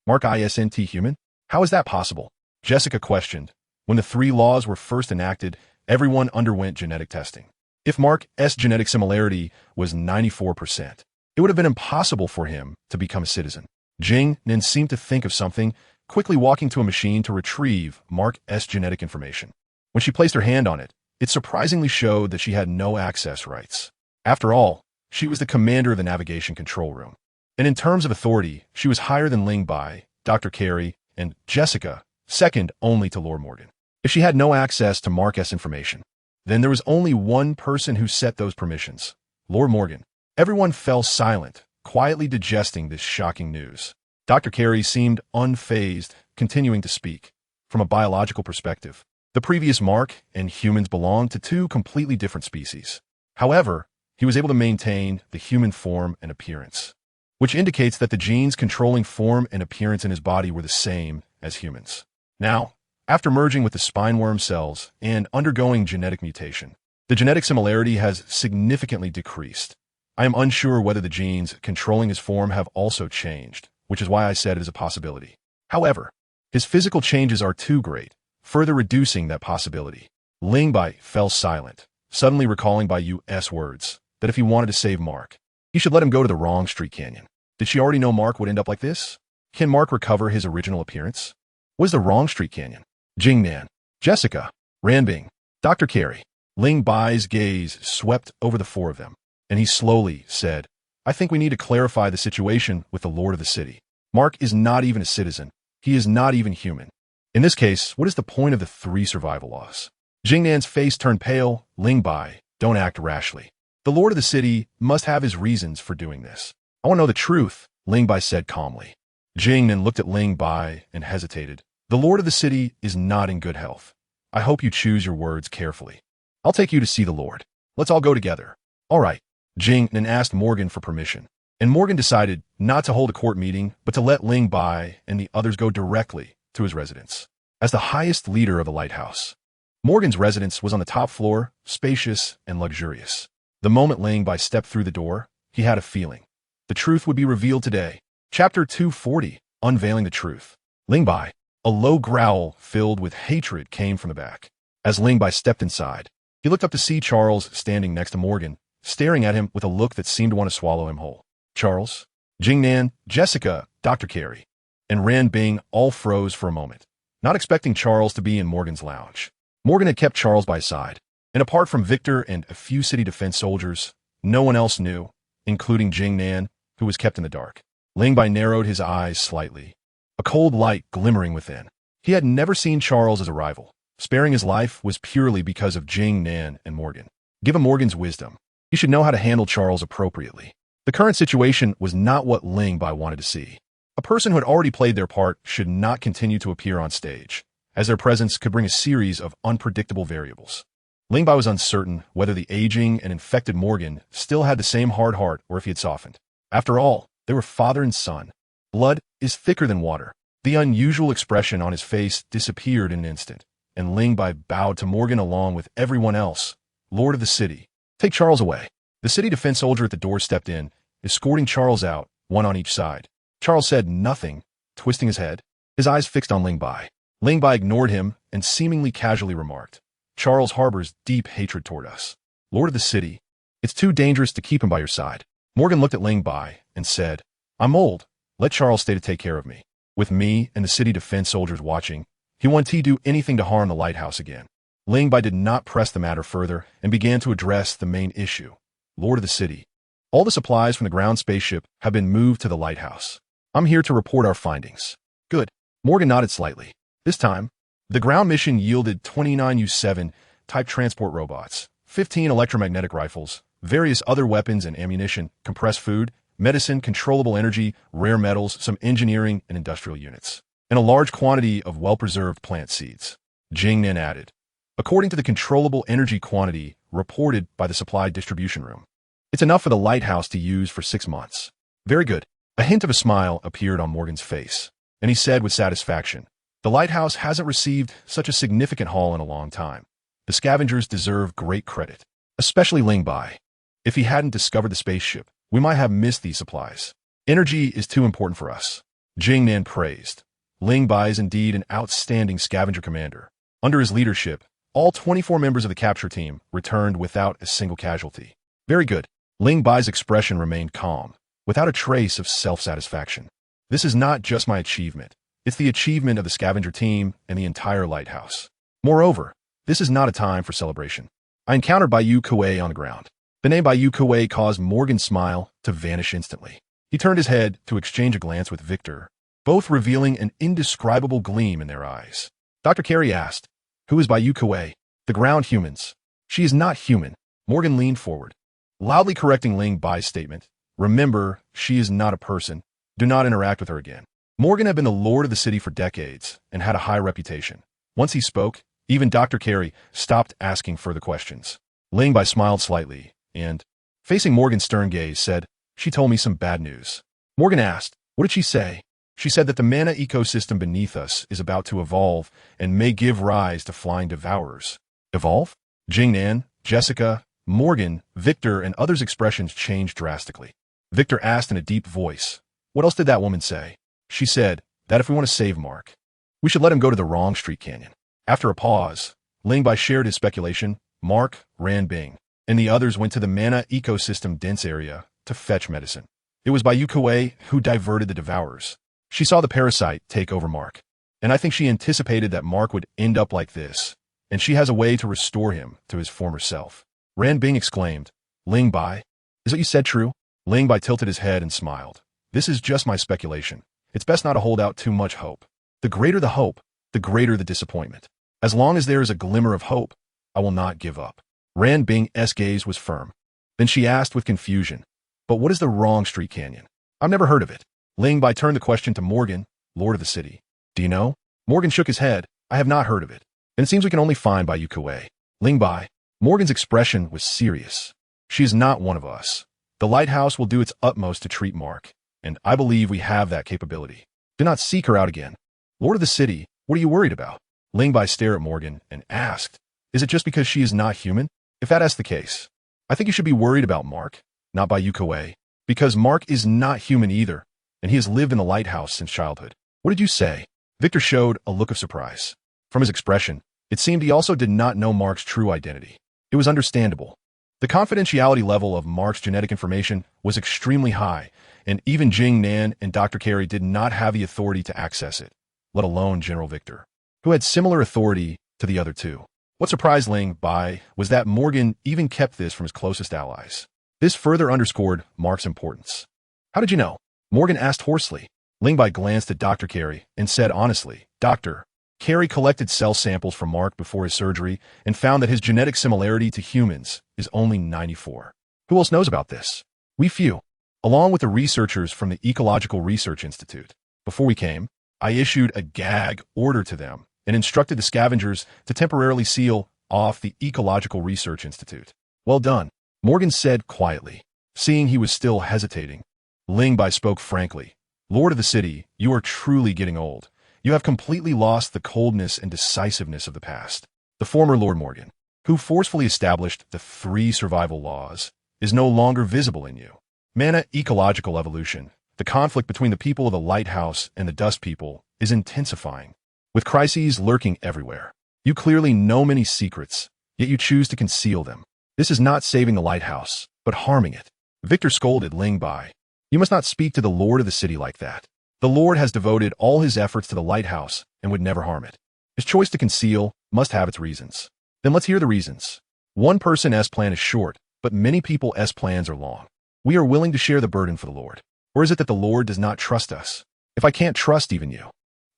Mark isn't human? How is that possible? Jessica questioned. When the 3 laws were first enacted, everyone underwent genetic testing. If Mark's genetic similarity was 94%, it would have been impossible for him to become a citizen. Jing Nan seemed to think of something quickly walking to a machine to retrieve Mark's genetic information. When she placed her hand on it, it surprisingly showed that she had no access rights. After all, she was the commander of the navigation control room. And in terms of authority, she was higher than Ling Bai, Dr. Carey, and Jessica, second only to Lord Morgan. If she had no access to Mark's information, then there was only one person who set those permissions, Lord Morgan. Everyone fell silent, quietly digesting this shocking news. Dr. Carey seemed unfazed, continuing to speak. From a biological perspective, the previous Mark and humans belonged to two completely different species. However, he was able to maintain the human form and appearance, which indicates that the genes controlling form and appearance in his body were the same as humans. Now, after merging with the spineworm cells and undergoing genetic mutation, the genetic similarity has significantly decreased. I am unsure whether the genes controlling his form have also changed, which is why I said it is a possibility. However, his physical changes are too great, further reducing that possibility. Ling Bai fell silent, suddenly recalling Bai's words that if he wanted to save Mark, he should let him go to the wrong street canyon. Did she already know Mark would end up like this? Can Mark recover his original appearance? What is the wrong street canyon? Jingnan, Jessica, Ranbing, Dr. Carey. Ling Bai's gaze swept over the four of them, and he slowly said, I think we need to clarify the situation with the Lord of the City. Mark is not even a citizen. He is not even human. In this case, what is the point of the 3 survival laws? Jingnan's face turned pale. Ling Bai, don't act rashly. The Lord of the City must have his reasons for doing this. I want to know the truth, Ling Bai said calmly. Jingnan looked at Ling Bai and hesitated. The Lord of the City is not in good health. I hope you choose your words carefully. I'll take you to see the Lord. Let's all go together. All right. Jingnan asked Morgan for permission, and Morgan decided not to hold a court meeting, but to let Ling Bai and the others go directly to his residence. As the highest leader of the lighthouse, Morgan's residence was on the top floor, spacious and luxurious. The moment Ling Bai stepped through the door, he had a feeling. The truth would be revealed today. Chapter 240, Unveiling the Truth. Ling Bai. A low growl filled with hatred came from the back. As Ling Bai stepped inside, he looked up to see Charles standing next to Morgan, staring at him with a look that seemed to want to swallow him whole. Charles, Jingnan, Jessica, Dr. Carey, and Ranbing all froze for a moment, not expecting Charles to be in Morgan's lounge. Morgan had kept Charles by his side, and apart from Victor and a few city defense soldiers, no one else knew, including Jingnan, who was kept in the dark. Ling Bai narrowed his eyes slightly, a cold light glimmering within. He had never seen Charles as a rival. Sparing his life was purely because of Jingnan and Morgan. Given Morgan's wisdom, he should know how to handle Charles appropriately. The current situation was not what Ling Bai wanted to see. A person who had already played their part should not continue to appear on stage, as their presence could bring a series of unpredictable variables. Ling Bai was uncertain whether the aging and infected Morgan still had the same hard heart or if he had softened. After all, they were father and son. Blood is thicker than water. The unusual expression on his face disappeared in an instant, and Ling Bai bowed to Morgan along with everyone else. Lord of the City, take Charles away. The city defense soldier at the door stepped in, escorting Charles out, one on each side. Charles said nothing, twisting his head, his eyes fixed on Ling Bai. Ling Bai ignored him and seemingly casually remarked, Charles harbors deep hatred toward us. Lord of the City, it's too dangerous to keep him by your side. Morgan looked at Ling Bai and said, I'm old. Let Charles stay to take care of me. With me and the city defense soldiers watching, he won't do anything to harm the lighthouse again. Ling Bai did not press the matter further and began to address the main issue. Lord of the City, all the supplies from the ground spaceship have been moved to the lighthouse. I'm here to report our findings. Good. Morgan nodded slightly. This time, the ground mission yielded 29 U-7 type transport robots, 15 electromagnetic rifles, various other weapons and ammunition, compressed food, medicine, controllable energy, rare metals, some engineering and industrial units, and a large quantity of well-preserved plant seeds. Jingnan added, according to the controllable energy quantity reported by the supply distribution room, it's enough for the lighthouse to use for 6 months. Very good. A hint of a smile appeared on Morgan's face, and he said with satisfaction, the lighthouse hasn't received such a significant haul in a long time. The scavengers deserve great credit, especially Ling Bai. If he hadn't discovered the spaceship, we might have missed these supplies. Energy is too important for us. Jingnan praised. Ling Bai is indeed an outstanding scavenger commander. Under his leadership, all 24 members of the capture team returned without a single casualty. Very good. Ling Bai's expression remained calm, without a trace of self-satisfaction. This is not just my achievement. It's the achievement of the scavenger team and the entire lighthouse. Moreover, this is not a time for celebration. I encountered Bayou Kuei on the ground. The name Bayou Kuei caused Morgan's smile to vanish instantly. He turned his head to exchange a glance with Victor, both revealing an indescribable gleam in their eyes. Dr. Carey asked, "Who is Bayou Kuei?" "The ground humans." "She is not human." Morgan leaned forward, loudly correcting Ling Bai's statement. "Remember, she is not a person. Do not interact with her again." Morgan had been the lord of the city for decades and had a high reputation. Once he spoke, even Dr. Carey stopped asking further questions. Ling Bai smiled slightly and, facing Morgan's stern gaze, said, "She told me some bad news." Morgan asked, "What did she say?" "She said that the mana ecosystem beneath us is about to evolve and may give rise to flying devourers." Evolve? Jingnan, Jessica, Morgan, Victor, and others' expressions changed drastically. Victor asked in a deep voice, "What else did that woman say?" "She said that if we want to save Mark, we should let him go to the wrong street canyon." After a pause, Ling Bai shared his speculation. Mark, Ran Bing, and the others went to the mana ecosystem dense area to fetch medicine. It was Bayou Kuei who diverted the devourers. She saw the parasite take over Mark, and I think she anticipated that Mark would end up like this, and she has a way to restore him to his former self. Ran Bing exclaimed, "Ling Bai, is what you said true?" Ling Bai tilted his head and smiled. "This is just my speculation. It's best not to hold out too much hope. The greater the hope, the greater the disappointment. As long as there is a glimmer of hope, I will not give up." Ran Bing's gaze was firm. Then she asked with confusion, "But what is the wrong street canyon? I've never heard of it." Ling Bai turned the question to Morgan, lord of the city. "Do you know?" Morgan shook his head. "I have not heard of it. And it seems we can only find Bayou Kuei." Ling Bai. Morgan's expression was serious. "She is not one of us. The lighthouse will do its utmost to treat Mark, and I believe we have that capability. Do not seek her out again." "Lord of the city, what are you worried about?" Ling Bai stared at Morgan and asked, "Is it just because she is not human? If that is the case, I think you should be worried about Mark, not Bayou Kuei, because Mark is not human either, and he has lived in the lighthouse since childhood." "What did you say?" Victor showed a look of surprise. From his expression, it seemed he also did not know Mark's true identity. It was understandable. The confidentiality level of Mark's genetic information was extremely high, and even Jing Nan and Dr. Carey did not have the authority to access it, let alone General Victor, who had similar authority to the other two. What surprised Ling Bai was that Morgan even kept this from his closest allies. This further underscored Mark's importance. "How did you know?" Morgan asked hoarsely. Ling Bai glanced at Dr. Carey and said honestly, "Dr. Carey collected cell samples from Mark before his surgery and found that his genetic similarity to humans is only 94. Who else knows about this? We few, along with the researchers from the Ecological Research Institute. Before we came, I issued a gag order to them and instructed the scavengers to temporarily seal off the Ecological Research Institute." "Well done," Morgan said quietly. Seeing he was still hesitating, Ling Bai spoke frankly. "Lord of the city, you are truly getting old. You have completely lost the coldness and decisiveness of the past. The former Lord Morgan, who forcefully established the 3 survival laws, is no longer visible in you. Mana ecological evolution, the conflict between the people of the lighthouse and the dust people, is intensifying, with crises lurking everywhere. You clearly know many secrets, yet you choose to conceal them. This is not saving the lighthouse, but harming it." Victor scolded Ling Bai. "You must not speak to the Lord of the city like that. The Lord has devoted all his efforts to the lighthouse and would never harm it. His choice to conceal must have its reasons." "Then let's hear the reasons." "One person's plan is short, but many people's plans are long. We are willing to share the burden for the Lord. Or is it that the Lord does not trust us? If I can't trust even you,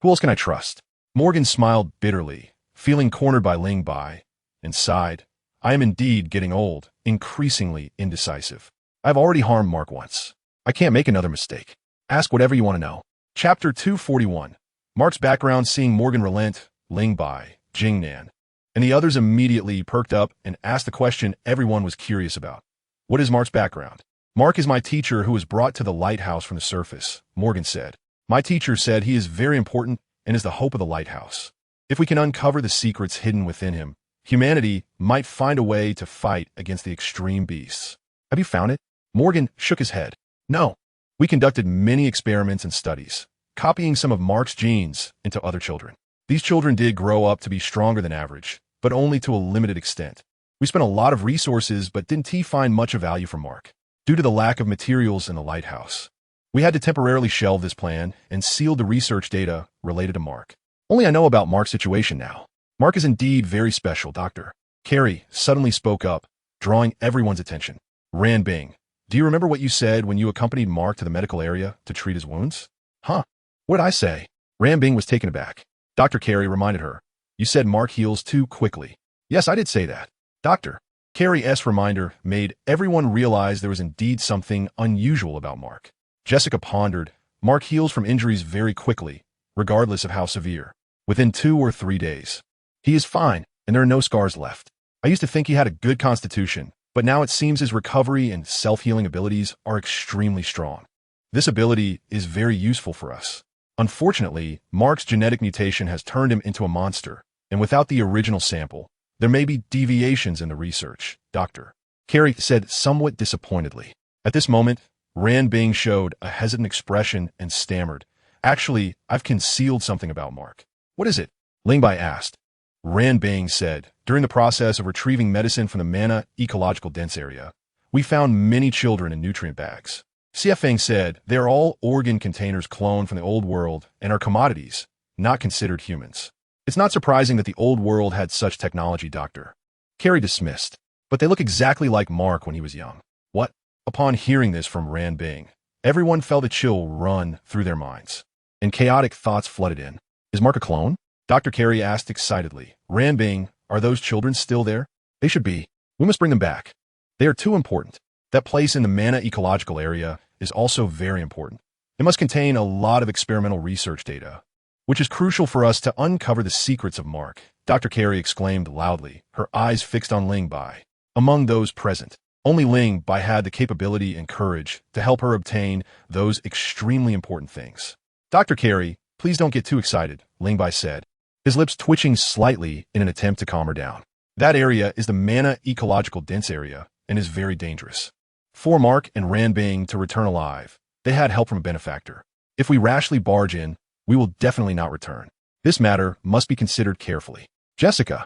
who else can I trust?" Morgan smiled bitterly, feeling cornered by Ling Bai, and sighed. "I am indeed getting old, increasingly indecisive. I've already harmed Mark once. I can't make another mistake. Ask whatever you want to know." Chapter 241. Mark's background. Seeing Morgan relent, Ling Bai, Jing Nan, and the others immediately perked up and asked the question everyone was curious about. "What is Mark's background?" "Mark is my teacher who was brought to the lighthouse from the surface," Morgan said. "My teacher said he is very important and is the hope of the lighthouse. If we can uncover the secrets hidden within him, humanity might find a way to fight against the extreme beasts." "Have you found it?" Morgan shook his head. "No. We conducted many experiments and studies, copying some of Mark's genes into other children. These children did grow up to be stronger than average, but only to a limited extent. We spent a lot of resources but didn't find much of value for Mark, due to the lack of materials in the lighthouse. We had to temporarily shelve this plan and seal the research data related to Mark. Only I know about Mark's situation now. Mark is indeed very special, Doctor. Carrie suddenly spoke up, drawing everyone's attention. Ran Bing, do you remember what you said when you accompanied Mark to the medical area to treat his wounds? Huh? What did I say? Ran Bing was taken aback. Dr. Carrie reminded her. You said Mark heals too quickly. Yes, I did say that. Doctor. Carrie's reminder made everyone realize there was indeed something unusual about Mark. Jessica pondered. Mark heals from injuries very quickly, regardless of how severe. Within 2 or 3 days. He is fine, and there are no scars left. I used to think he had a good constitution, but now it seems his recovery and self-healing abilities are extremely strong. This ability is very useful for us. Unfortunately, Mark's genetic mutation has turned him into a monster, and without the original sample, there may be deviations in the research, Doctor. Carrie said somewhat disappointedly. At this moment, Ran Bing showed a hesitant expression and stammered. Actually, I've concealed something about Mark. What is it? Lingbai asked. Ran Bing said, during the process of retrieving medicine from the Mana ecological dense area, we found many children in nutrient bags. Xiafeng said, they are all organ containers cloned from the old world and are commodities, not considered humans. It's not surprising that the old world had such technology, Doctor. Carrie dismissed. But they look exactly like Mark when he was young. What? Upon hearing this from Ran Bing, everyone felt a chill run through their minds, and chaotic thoughts flooded in. Is Mark a clone? Dr. Carrie asked excitedly. Ran Bing, are those children still there? They should be. We must bring them back. They are too important. That place in the Mana ecological area is also very important. It must contain a lot of experimental research data, which is crucial for us to uncover the secrets of Mark. Dr. Carrie exclaimed loudly, her eyes fixed on Ling Bai. Among those present, only Ling Bai had the capability and courage to help her obtain those extremely important things. Dr. Carrie, please don't get too excited, Ling Bai said, his lips twitching slightly in an attempt to calm her down. That area is the Mana ecological dense area and is very dangerous. For Mark and Ran Bing to return alive, they had help from a benefactor. If we rashly barge in, we will definitely not return. This matter must be considered carefully. Jessica.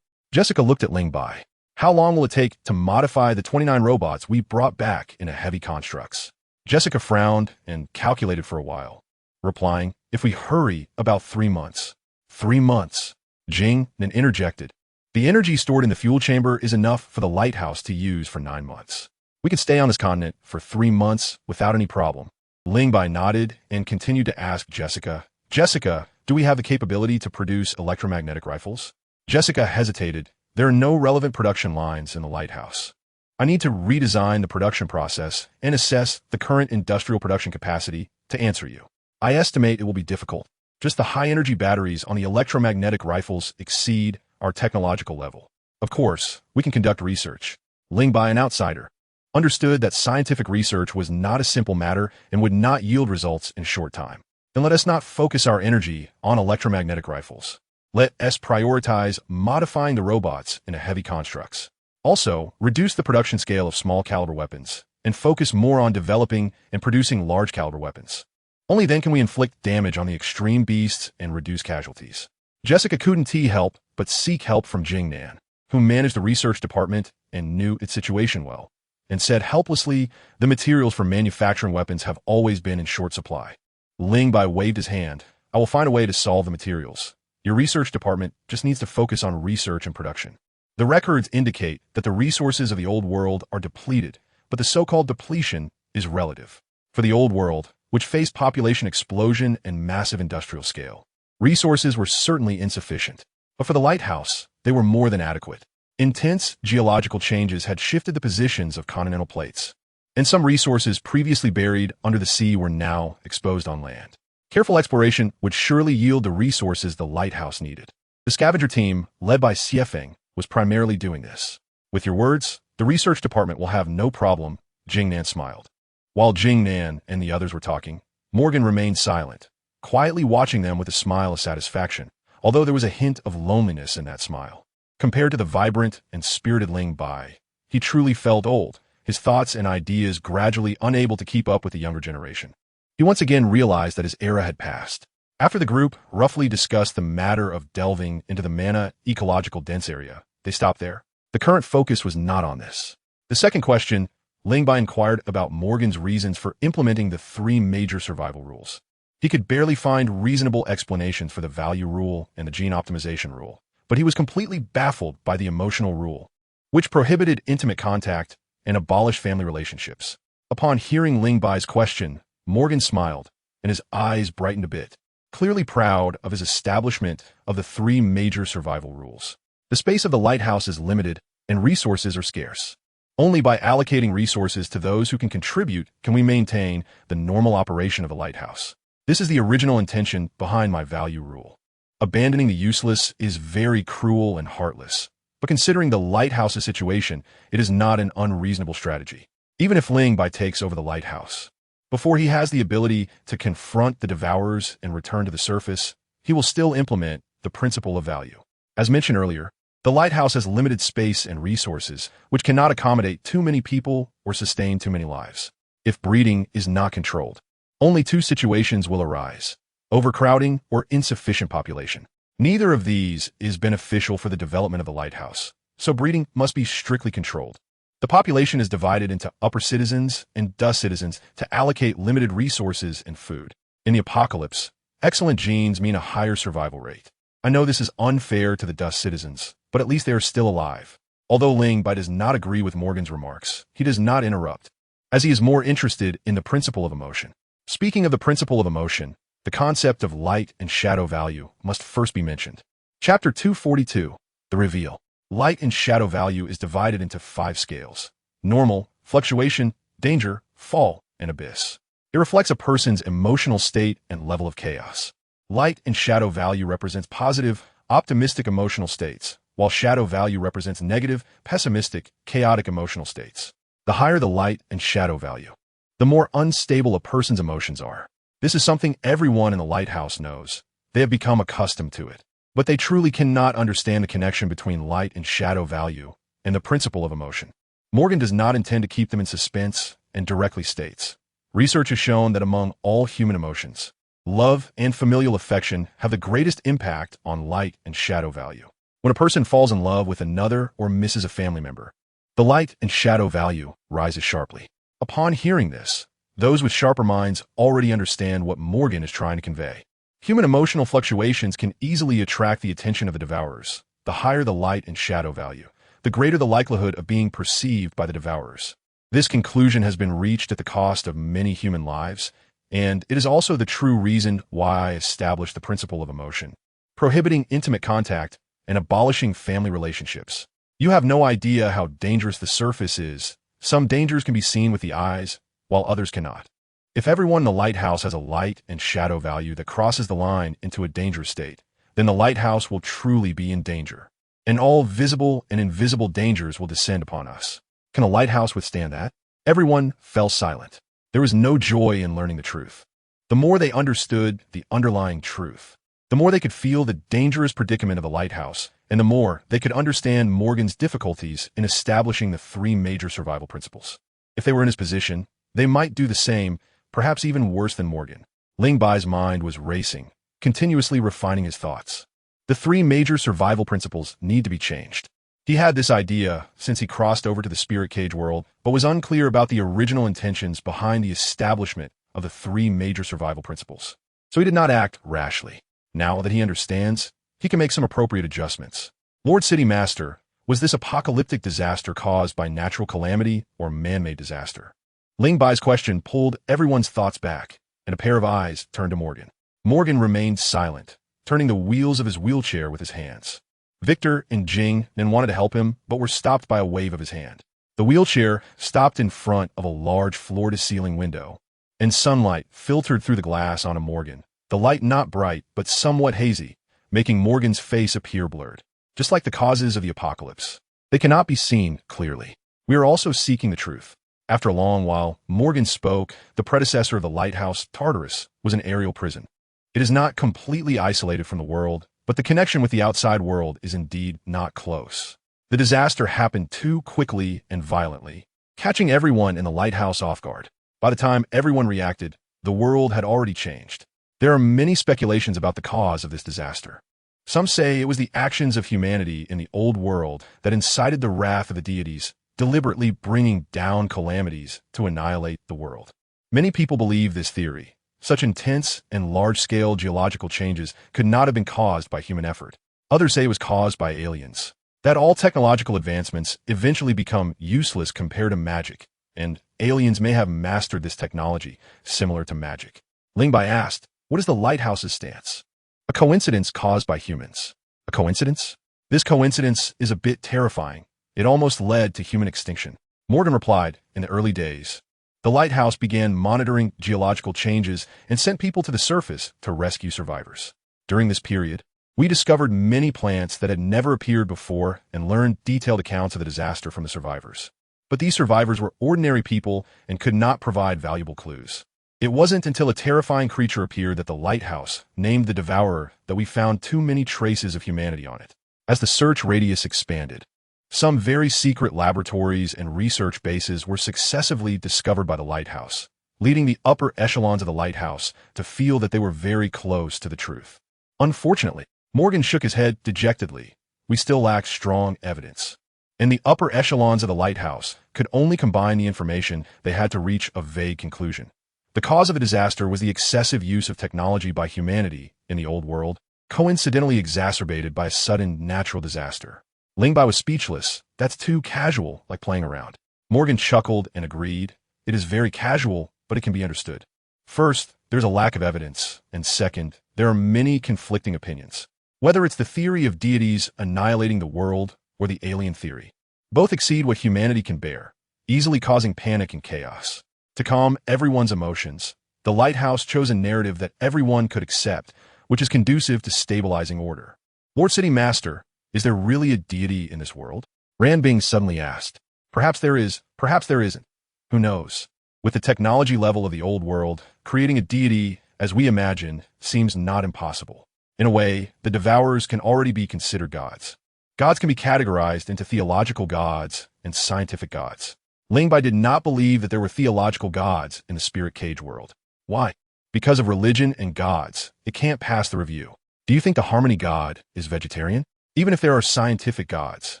Jessica looked at Ling Bai. How long will it take to modify the 29 robots we brought back in a heavy constructs? Jessica frowned and calculated for a while, replying, if we hurry, about 3 months. 3 months. Jing then interjected. The energy stored in the fuel chamber is enough for the lighthouse to use for 9 months. We could stay on this continent for 3 months without any problem. Ling Bai nodded and continued to ask Jessica, Jessica, do we have the capability to produce electromagnetic rifles? Jessica hesitated. There are no relevant production lines in the lighthouse. I need to redesign the production process and assess the current industrial production capacity to answer you. I estimate it will be difficult. Just the high-energy batteries on the electromagnetic rifles exceed our technological level. Of course, we can conduct research. Ling Bai, an outsider, understood that scientific research was not a simple matter and would not yield results in short time. Then let us not focus our energy on electromagnetic rifles. Let us prioritize modifying the robots into heavy constructs. Also, reduce the production scale of small-caliber weapons and focus more on developing and producing large-caliber weapons. Only then can we inflict damage on the extreme beasts and reduce casualties. Jessica couldn't help but seek help from Jing Nan, who managed the research department and knew its situation well, and said helplessly, the materials for manufacturing weapons have always been in short supply. Ling Bai waved his hand. I will find a way to solve the materials. Your research department just needs to focus on research and production. The records indicate that the resources of the old world are depleted, but the so-called depletion is relative. For the old world, which faced population explosion and massive industrial scale, resources were certainly insufficient. But for the lighthouse, they were more than adequate. Intense geological changes had shifted the positions of continental plates, and some resources previously buried under the sea were now exposed on land. Careful exploration would surely yield the resources the lighthouse needed. The scavenger team, led by Xiafeng, was primarily doing this. With your words, the research department will have no problem, Jing Nan smiled. While Jing Nan and the others were talking, Morgan remained silent, quietly watching them with a smile of satisfaction, although there was a hint of loneliness in that smile. Compared to the vibrant and spirited Ling Bai, he truly felt old, his thoughts and ideas gradually unable to keep up with the younger generation. He once again realized that his era had passed. After the group roughly discussed the matter of delving into the Mana ecological dense area, they stopped there. The current focus was not on this. The second question, Ling Bai inquired about Morgan's reasons for implementing the three major survival rules. He could barely find reasonable explanations for the value rule and the gene optimization rule, but he was completely baffled by the emotional rule, which prohibited intimate contact and abolished family relationships. Upon hearing Ling Bai's question, Morgan smiled, and his eyes brightened a bit, clearly proud of his establishment of the three major survival rules. The space of the lighthouse is limited, and resources are scarce. Only by allocating resources to those who can contribute can we maintain the normal operation of the lighthouse. This is the original intention behind my value rule. Abandoning the useless is very cruel and heartless, but considering the lighthouse's situation, it is not an unreasonable strategy. Even if Ling Bai takes over the lighthouse, before he has the ability to confront the devourers and return to the surface, he will still implement the principle of value. As mentioned earlier, the lighthouse has limited space and resources, which cannot accommodate too many people or sustain too many lives. If breeding is not controlled, only two situations will arise: overcrowding or insufficient population. Neither of these is beneficial for the development of the lighthouse, so breeding must be strictly controlled. The population is divided into upper citizens and dust citizens to allocate limited resources and food. In the apocalypse, excellent genes mean a higher survival rate. I know this is unfair to the dust citizens, but at least they are still alive. Although Ling Bai does not agree with Morgan's remarks, he does not interrupt, as he is more interested in the principle of emotion. Speaking of the principle of emotion, the concept of light and shadow value must first be mentioned. Chapter 242, The Reveal. Light and shadow value is divided into 5 scales: normal, fluctuation, danger, fall, and abyss. It reflects a person's emotional state and level of chaos. Light and shadow value represents positive, optimistic emotional states, while shadow value represents negative, pessimistic, chaotic emotional states. The higher the light and shadow value, the more unstable a person's emotions are. This is something everyone in the lighthouse knows. They have become accustomed to it. But they truly cannot understand the connection between light and shadow value and the principle of emotion. Morgan does not intend to keep them in suspense and directly states, research has shown that among all human emotions, love and familial affection have the greatest impact on light and shadow value. When a person falls in love with another or misses a family member, the light and shadow value rises sharply. Upon hearing this, those with sharper minds already understand what Morgan is trying to convey. Human emotional fluctuations can easily attract the attention of the devourers. The higher the light and shadow value, the greater the likelihood of being perceived by the devourers. This conclusion has been reached at the cost of many human lives, and it is also the true reason why I established the principle of emotion, prohibiting intimate contact and abolishing family relationships. You have no idea how dangerous the surface is. Some dangers can be seen with the eyes, while others cannot. If everyone in the lighthouse has a light and shadow value that crosses the line into a dangerous state, then the lighthouse will truly be in danger, and all visible and invisible dangers will descend upon us. Can a lighthouse withstand that? Everyone fell silent. There was no joy in learning the truth. The more they understood the underlying truth, the more they could feel the dangerous predicament of the lighthouse, and the more they could understand Morgan's difficulties in establishing the 3 major survival principles. If they were in his position, they might do the same, perhaps even worse than Morgan. Ling Bai's mind was racing, continuously refining his thoughts. The 3 major survival principles need to be changed. He had this idea since he crossed over to the spirit cage world, but was unclear about the original intentions behind the establishment of the 3 major survival principles. So he did not act rashly. Now that he understands, he can make some appropriate adjustments. Lord City Master, was this apocalyptic disaster caused by natural calamity or man-made disaster? Ling Bai's question pulled everyone's thoughts back, and a pair of eyes turned to Morgan. Morgan remained silent, turning the wheels of his wheelchair with his hands. Victor and Jing then wanted to help him, but were stopped by a wave of his hand. The wheelchair stopped in front of a large floor-to-ceiling window, and sunlight filtered through the glass onto Morgan, the light not bright but somewhat hazy, making Morgan's face appear blurred. Just like the causes of the apocalypse, they cannot be seen clearly. We are also seeking the truth. After a long while, Morgan spoke. The predecessor of the lighthouse, Tartarus, was an aerial prison. It is not completely isolated from the world, but the connection with the outside world is indeed not close. The disaster happened too quickly and violently, catching everyone in the lighthouse off guard. By the time everyone reacted, the world had already changed. There are many speculations about the cause of this disaster. Some say it was the actions of humanity in the old world that incited the wrath of the deities deliberately bringing down calamities to annihilate the world. Many people believe this theory. Such intense and large-scale geological changes could not have been caused by human effort. Others say it was caused by aliens. That all technological advancements eventually become useless compared to magic, and aliens may have mastered this technology, similar to magic. Lingbai asked, "What is the lighthouse's stance?" "A coincidence caused by humans." "A coincidence?" "This coincidence is a bit terrifying. It almost led to human extinction." Morgan replied, "In the early days, the lighthouse began monitoring geological changes and sent people to the surface to rescue survivors. During this period, we discovered many plants that had never appeared before and learned detailed accounts of the disaster from the survivors. But these survivors were ordinary people and could not provide valuable clues. It wasn't until a terrifying creature appeared at the lighthouse, named the Devourer, that we found too many traces of humanity on it. As the search radius expanded, some very secret laboratories and research bases were successively discovered by the lighthouse, leading the upper echelons of the lighthouse to feel that they were very close to the truth. Unfortunately, Morgan shook his head dejectedly. We still lack strong evidence. And the upper echelons of the lighthouse could only combine the information they had to reach a vague conclusion. The cause of the disaster was the excessive use of technology by humanity in the old world, coincidentally exacerbated by a sudden natural disaster. Lingbai was speechless. "That's too casual, like playing around." Morgan chuckled and agreed. "It is very casual, but it can be understood. First, there's a lack of evidence, and second, there are many conflicting opinions. Whether it's the theory of deities annihilating the world or the alien theory, both exceed what humanity can bear, easily causing panic and chaos. To calm everyone's emotions, the lighthouse chose a narrative that everyone could accept, which is conducive to stabilizing order. Lord City Master, is there really a deity in this world?" Ranbing suddenly asked. "Perhaps there is, perhaps there isn't. Who knows? With the technology level of the old world, creating a deity, as we imagine, seems not impossible. In a way, the Devourers can already be considered gods. Gods can be categorized into theological gods and scientific gods. Lingbai did not believe that there were theological gods in the spirit cage world. Why? Because of religion and gods, it can't pass the review. Do you think the harmony god is vegetarian? Even if there are scientific gods,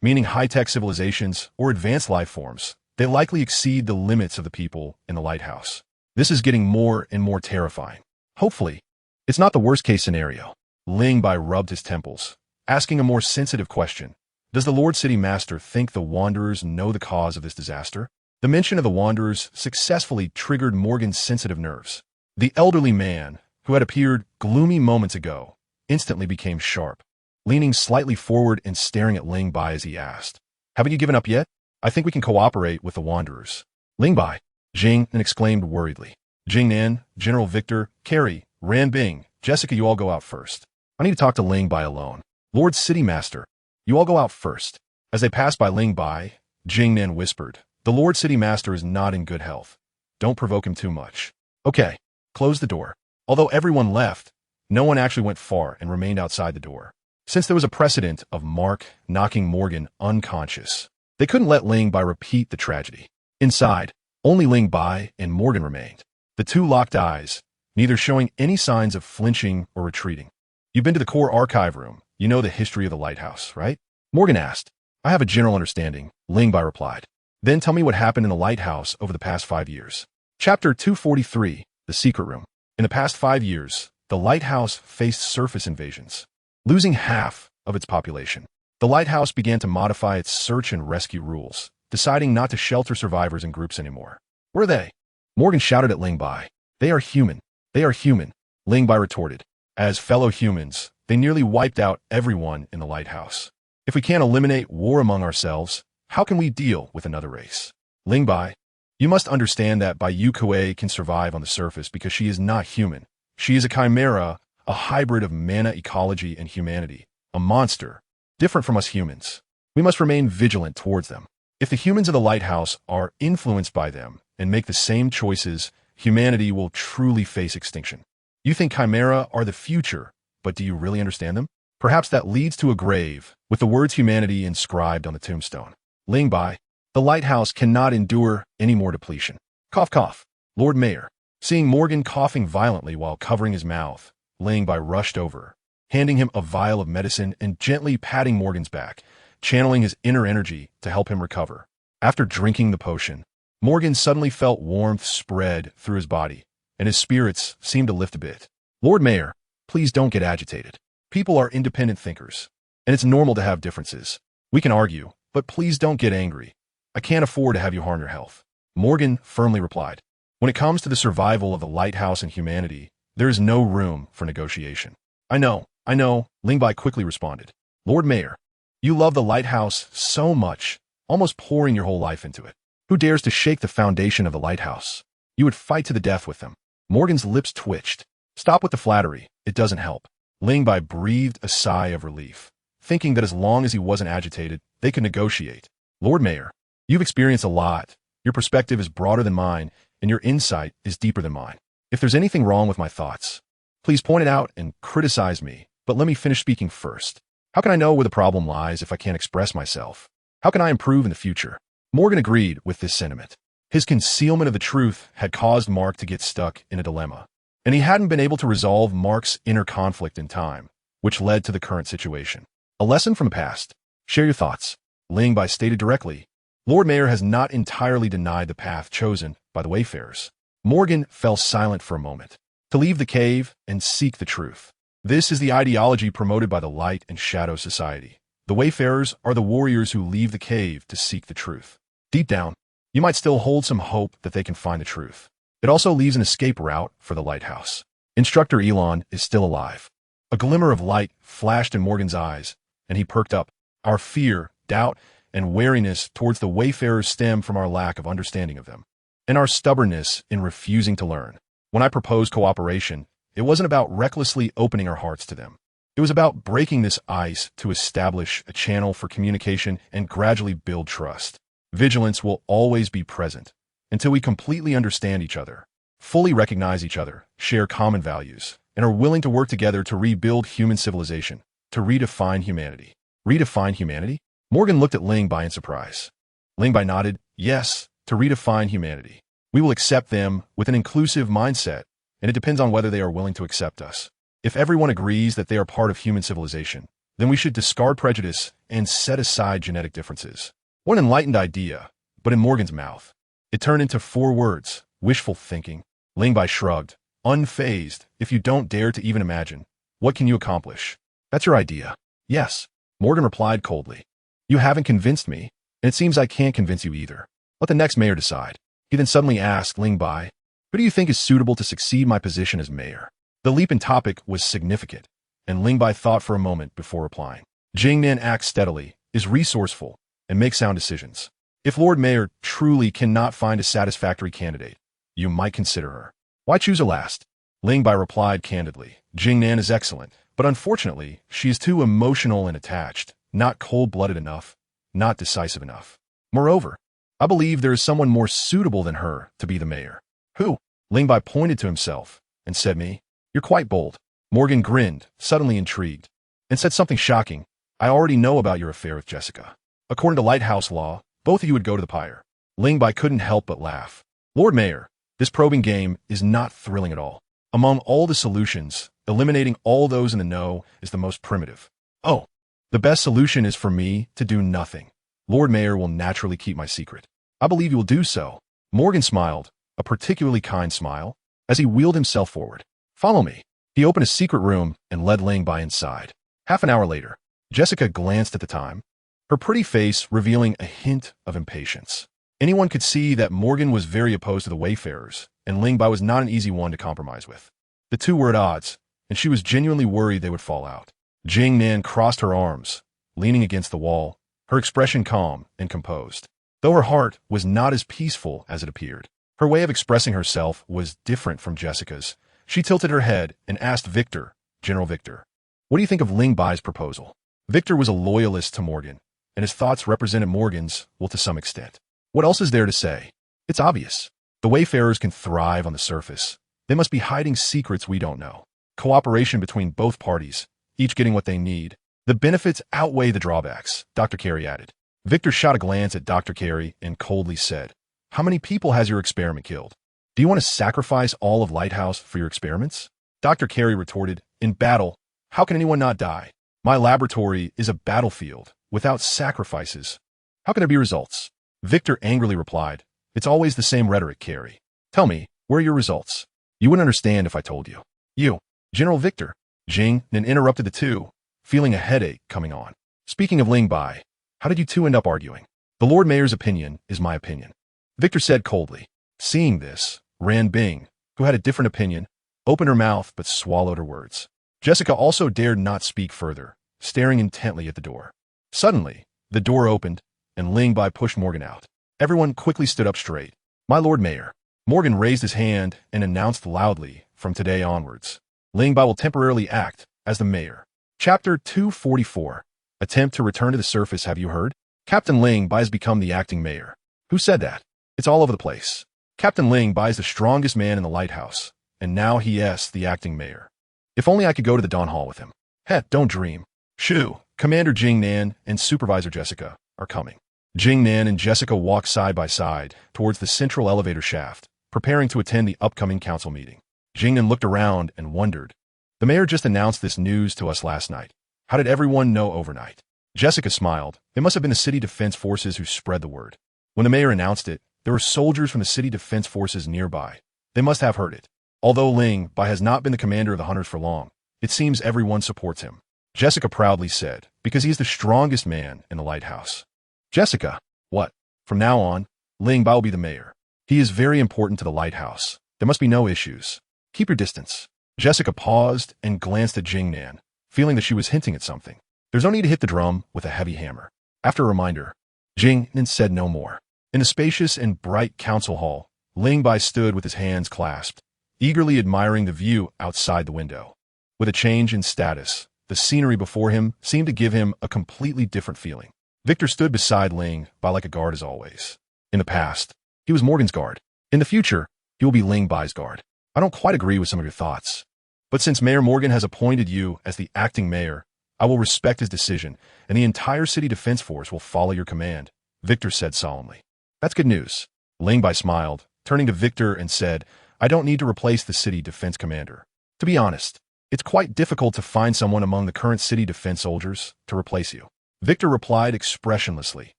meaning high-tech civilizations or advanced life forms, they likely exceed the limits of the people in the lighthouse. This is getting more and more terrifying. Hopefully, it's not the worst-case scenario." Lingbai rubbed his temples, asking a more sensitive question. "Does the Lord City Master think the Wanderers know the cause of this disaster?" The mention of the Wanderers successfully triggered Morgan's sensitive nerves. The elderly man, who had appeared gloomy moments ago, instantly became sharp, leaning slightly forward and staring at Lingbai as he asked, "Haven't you given up yet? I think we can cooperate with the Wanderers." "Lingbai," Jing Nan exclaimed worriedly. "Jing Nan, General Victor, Carrie, Ranbing, Jessica, you all go out first. I need to talk to Lingbai alone. Lord City Master, you all go out first." As they passed by Lingbai, Jing Nan whispered, "The Lord City Master is not in good health. Don't provoke him too much." "Okay, close the door." Although everyone left, no one actually went far and remained outside the door. Since there was a precedent of Mark knocking Morgan unconscious, they couldn't let Lingbai repeat the tragedy. Inside, only Lingbai and Morgan remained, the two locked eyes, neither showing any signs of flinching or retreating. "You've been to the core archive room. You know the history of the lighthouse, right?" Morgan asked. "I have a general understanding," Lingbai replied. "Then tell me what happened in the lighthouse over the past 5 years." Chapter 243, The Secret Room. In the past 5 years, the lighthouse faced surface invasions, losing half of its population. The lighthouse began to modify its search and rescue rules, deciding not to shelter survivors in groups anymore. "Where are they?" Morgan shouted at Lingbai. "They are human. They are human," Lingbai retorted. "As fellow humans, they nearly wiped out everyone in the lighthouse. If we can't eliminate war among ourselves, how can we deal with another race?" "Lingbai, you must understand that Bai Yu Kuei can survive on the surface because she is not human. She is a chimera, a hybrid of mana ecology and humanity, a monster, different from us humans. We must remain vigilant towards them. If the humans of the lighthouse are influenced by them and make the same choices, humanity will truly face extinction. You think chimera are the future, but do you really understand them? Perhaps that leads to a grave with the words humanity inscribed on the tombstone." Lingbai, the lighthouse cannot endure any more depletion. Cough, cough. Lord Mayor, seeing Morgan coughing violently while covering his mouth, Lingbai rushed over, handing him a vial of medicine and gently patting Morgan's back, channeling his inner energy to help him recover. After drinking the potion, Morgan suddenly felt warmth spread through his body, and his spirits seemed to lift a bit. Lord Mayor, please don't get agitated. People are independent thinkers, and it's normal to have differences. We can argue, but please don't get angry. I can't afford to have you harm your health. Morgan firmly replied. When it comes to the survival of the lighthouse and humanity, there is no room for negotiation. I know, Lingbai quickly responded. Lord Mayor, you love the lighthouse so much, almost pouring your whole life into it. Who dares to shake the foundation of the lighthouse? You would fight to the death with them. Morgan's lips twitched. Stop with the flattery. It doesn't help. Lingbai breathed a sigh of relief, thinking that as long as he wasn't agitated, they could negotiate. Lord Mayor, you've experienced a lot. Your perspective is broader than mine, and your insight is deeper than mine. If there's anything wrong with my thoughts, please point it out and criticize me, but let me finish speaking first. How can I know where the problem lies if I can't express myself? How can I improve in the future? Morgan agreed with this sentiment. His concealment of the truth had caused Mark to get stuck in a dilemma, and he hadn't been able to resolve Mark's inner conflict in time, which led to the current situation. A lesson from the past. Share your thoughts. Lingbai stated directly. Lord Mayor has not entirely denied the path chosen by the wayfarers. Morgan fell silent for a moment. To leave the cave and seek the truth. This is the ideology promoted by the Light and Shadow Society. The wayfarers are the warriors who leave the cave to seek the truth. Deep down, you might still hold some hope that they can find the truth. It also leaves an escape route for the lighthouse. Instructor Elon is still alive. A glimmer of light flashed in Morgan's eyes, and he perked up. Our fear, doubt, and wariness towards the wayfarers stem from our lack of understanding of them, and our stubbornness in refusing to learn. When I proposed cooperation, it wasn't about recklessly opening our hearts to them. It was about breaking this ice to establish a channel for communication and gradually build trust. Vigilance will always be present until we completely understand each other, fully recognize each other, share common values, and are willing to work together to rebuild human civilization, to redefine humanity. Redefine humanity? Morgan looked at Lingbai in surprise. Lingbai nodded, yes, to redefine humanity. We will accept them with an inclusive mindset, and it depends on whether they are willing to accept us. If everyone agrees that they are part of human civilization, then we should discard prejudice and set aside genetic differences. What an enlightened idea, but in Morgan's mouth, it turned into 4 words, wishful thinking. Lingbai shrugged, unfazed. If you don't dare to even imagine, what can you accomplish? That's your idea. Yes, Morgan replied coldly. You haven't convinced me, and it seems I can't convince you either. Let the next mayor decide. He then suddenly asked Lingbai, who do you think is suitable to succeed my position as mayor? The leap in topic was significant, and Lingbai thought for a moment before replying. Jingnan acts steadily, is resourceful, and makes sound decisions. If Lord Mayor truly cannot find a satisfactory candidate, you might consider her. Why choose her last? Lingbai replied candidly. Jingnan is excellent, but unfortunately, she is too emotional and attached, not cold-blooded enough, not decisive enough. Moreover, I believe there is someone more suitable than her to be the mayor. Who? Lingbai pointed to himself and said me. You're quite bold. Morgan grinned, suddenly intrigued, and said something shocking. I already know about your affair with Jessica. According to lighthouse law, both of you would go to the pyre. Lingbai couldn't help but laugh. Lord Mayor, this probing game is not thrilling at all. Among all the solutions, eliminating all those in the know is the most primitive. Oh, the best solution is for me to do nothing. Lord Mayor will naturally keep my secret. I believe he will do so. Morgan smiled, a particularly kind smile, as he wheeled himself forward. Follow me. He opened a secret room and led Lingbai inside. Half an hour later, Jessica glanced at the time, her pretty face revealing a hint of impatience. Anyone could see that Morgan was very opposed to the wayfarers, and Lingbai was not an easy one to compromise with. The two were at odds, and she was genuinely worried they would fall out. Jingnan crossed her arms, leaning against the wall, her expression calm and composed. Though her heart was not as peaceful as it appeared, her way of expressing herself was different from Jessica's. She tilted her head and asked Victor, General Victor, what do you think of Lingbai's proposal? Victor was a loyalist to Morgan, and his thoughts represented Morgan's, well, to some extent. What else is there to say? It's obvious. The wayfarers can thrive on the surface. They must be hiding secrets we don't know. Cooperation between both parties, each getting what they need. The benefits outweigh the drawbacks, Dr. Carey added. Victor shot a glance at Dr. Carey and coldly said, how many people has your experiment killed? Do you want to sacrifice all of Lighthouse for your experiments? Dr. Carey retorted, in battle, how can anyone not die? My laboratory is a battlefield. Without sacrifices, how can there be results? Victor angrily replied, "It's always the same rhetoric, Carrie. Tell me, where are your results? You wouldn't understand if I told you." "You, General Victor," Jing Nin interrupted the two, feeling a headache coming on. "Speaking of Ling Bai, how did you two end up arguing?" "The Lord Mayor's opinion is my opinion," Victor said coldly. Seeing this, Ran Bing, who had a different opinion, opened her mouth but swallowed her words. Jessica also dared not speak further, staring intently at the door. Suddenly, the door opened, and Ling Bai pushed Morgan out. Everyone quickly stood up straight. "My Lord Mayor." Morgan raised his hand and announced loudly, "From today onwards, Ling Bai will temporarily act as the mayor." Chapter 244. Attempt to return to the surface. Have you heard? Captain Ling Bai has become the acting mayor. Who said that? It's all over the place. Captain Ling Bai is the strongest man in the lighthouse, and now he is the acting mayor. If only I could go to the Dawn Hall with him. Heh, don't dream. Shoo, Commander Jing Nan and Supervisor Jessica are coming. Jing Nan and Jessica walk side by side towards the central elevator shaft, preparing to attend the upcoming council meeting. Jing Nan looked around and wondered. The mayor just announced this news to us last night. How did everyone know overnight? Jessica smiled. It must have been the City Defense Forces who spread the word. When the mayor announced it, there were soldiers from the City Defense Forces nearby. They must have heard it. Although Ling Bai has not been the commander of the hunters for long, it seems everyone supports him. Jessica proudly said, because he is the strongest man in the lighthouse. Jessica, what? From now on, Ling Bai will be the mayor. He is very important to the lighthouse. There must be no issues. Keep your distance. Jessica paused and glanced at Jing Nan, feeling that she was hinting at something. There's no need to hit the drum with a heavy hammer. After a reminder, Jing Nan said no more. In the spacious and bright council hall, Ling Bai stood with his hands clasped, eagerly admiring the view outside the window. With a change in status, the scenery before him seemed to give him a completely different feeling. Victor stood beside Ling Bai like a guard as always. In the past, he was Morgan's guard. In the future, he will be Ling Bai's guard. I don't quite agree with some of your thoughts. But since Mayor Morgan has appointed you as the acting mayor, I will respect his decision, and the entire City Defense Force will follow your command, Victor said solemnly. That's good news. Ling Bai smiled, turning to Victor and said, I don't need to replace the City Defense Commander. To be honest, it's quite difficult to find someone among the current City Defense soldiers to replace you. Victor replied expressionlessly,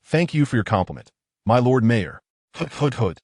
Thank you for your compliment, my Lord Mayor. Hood, hood, hood.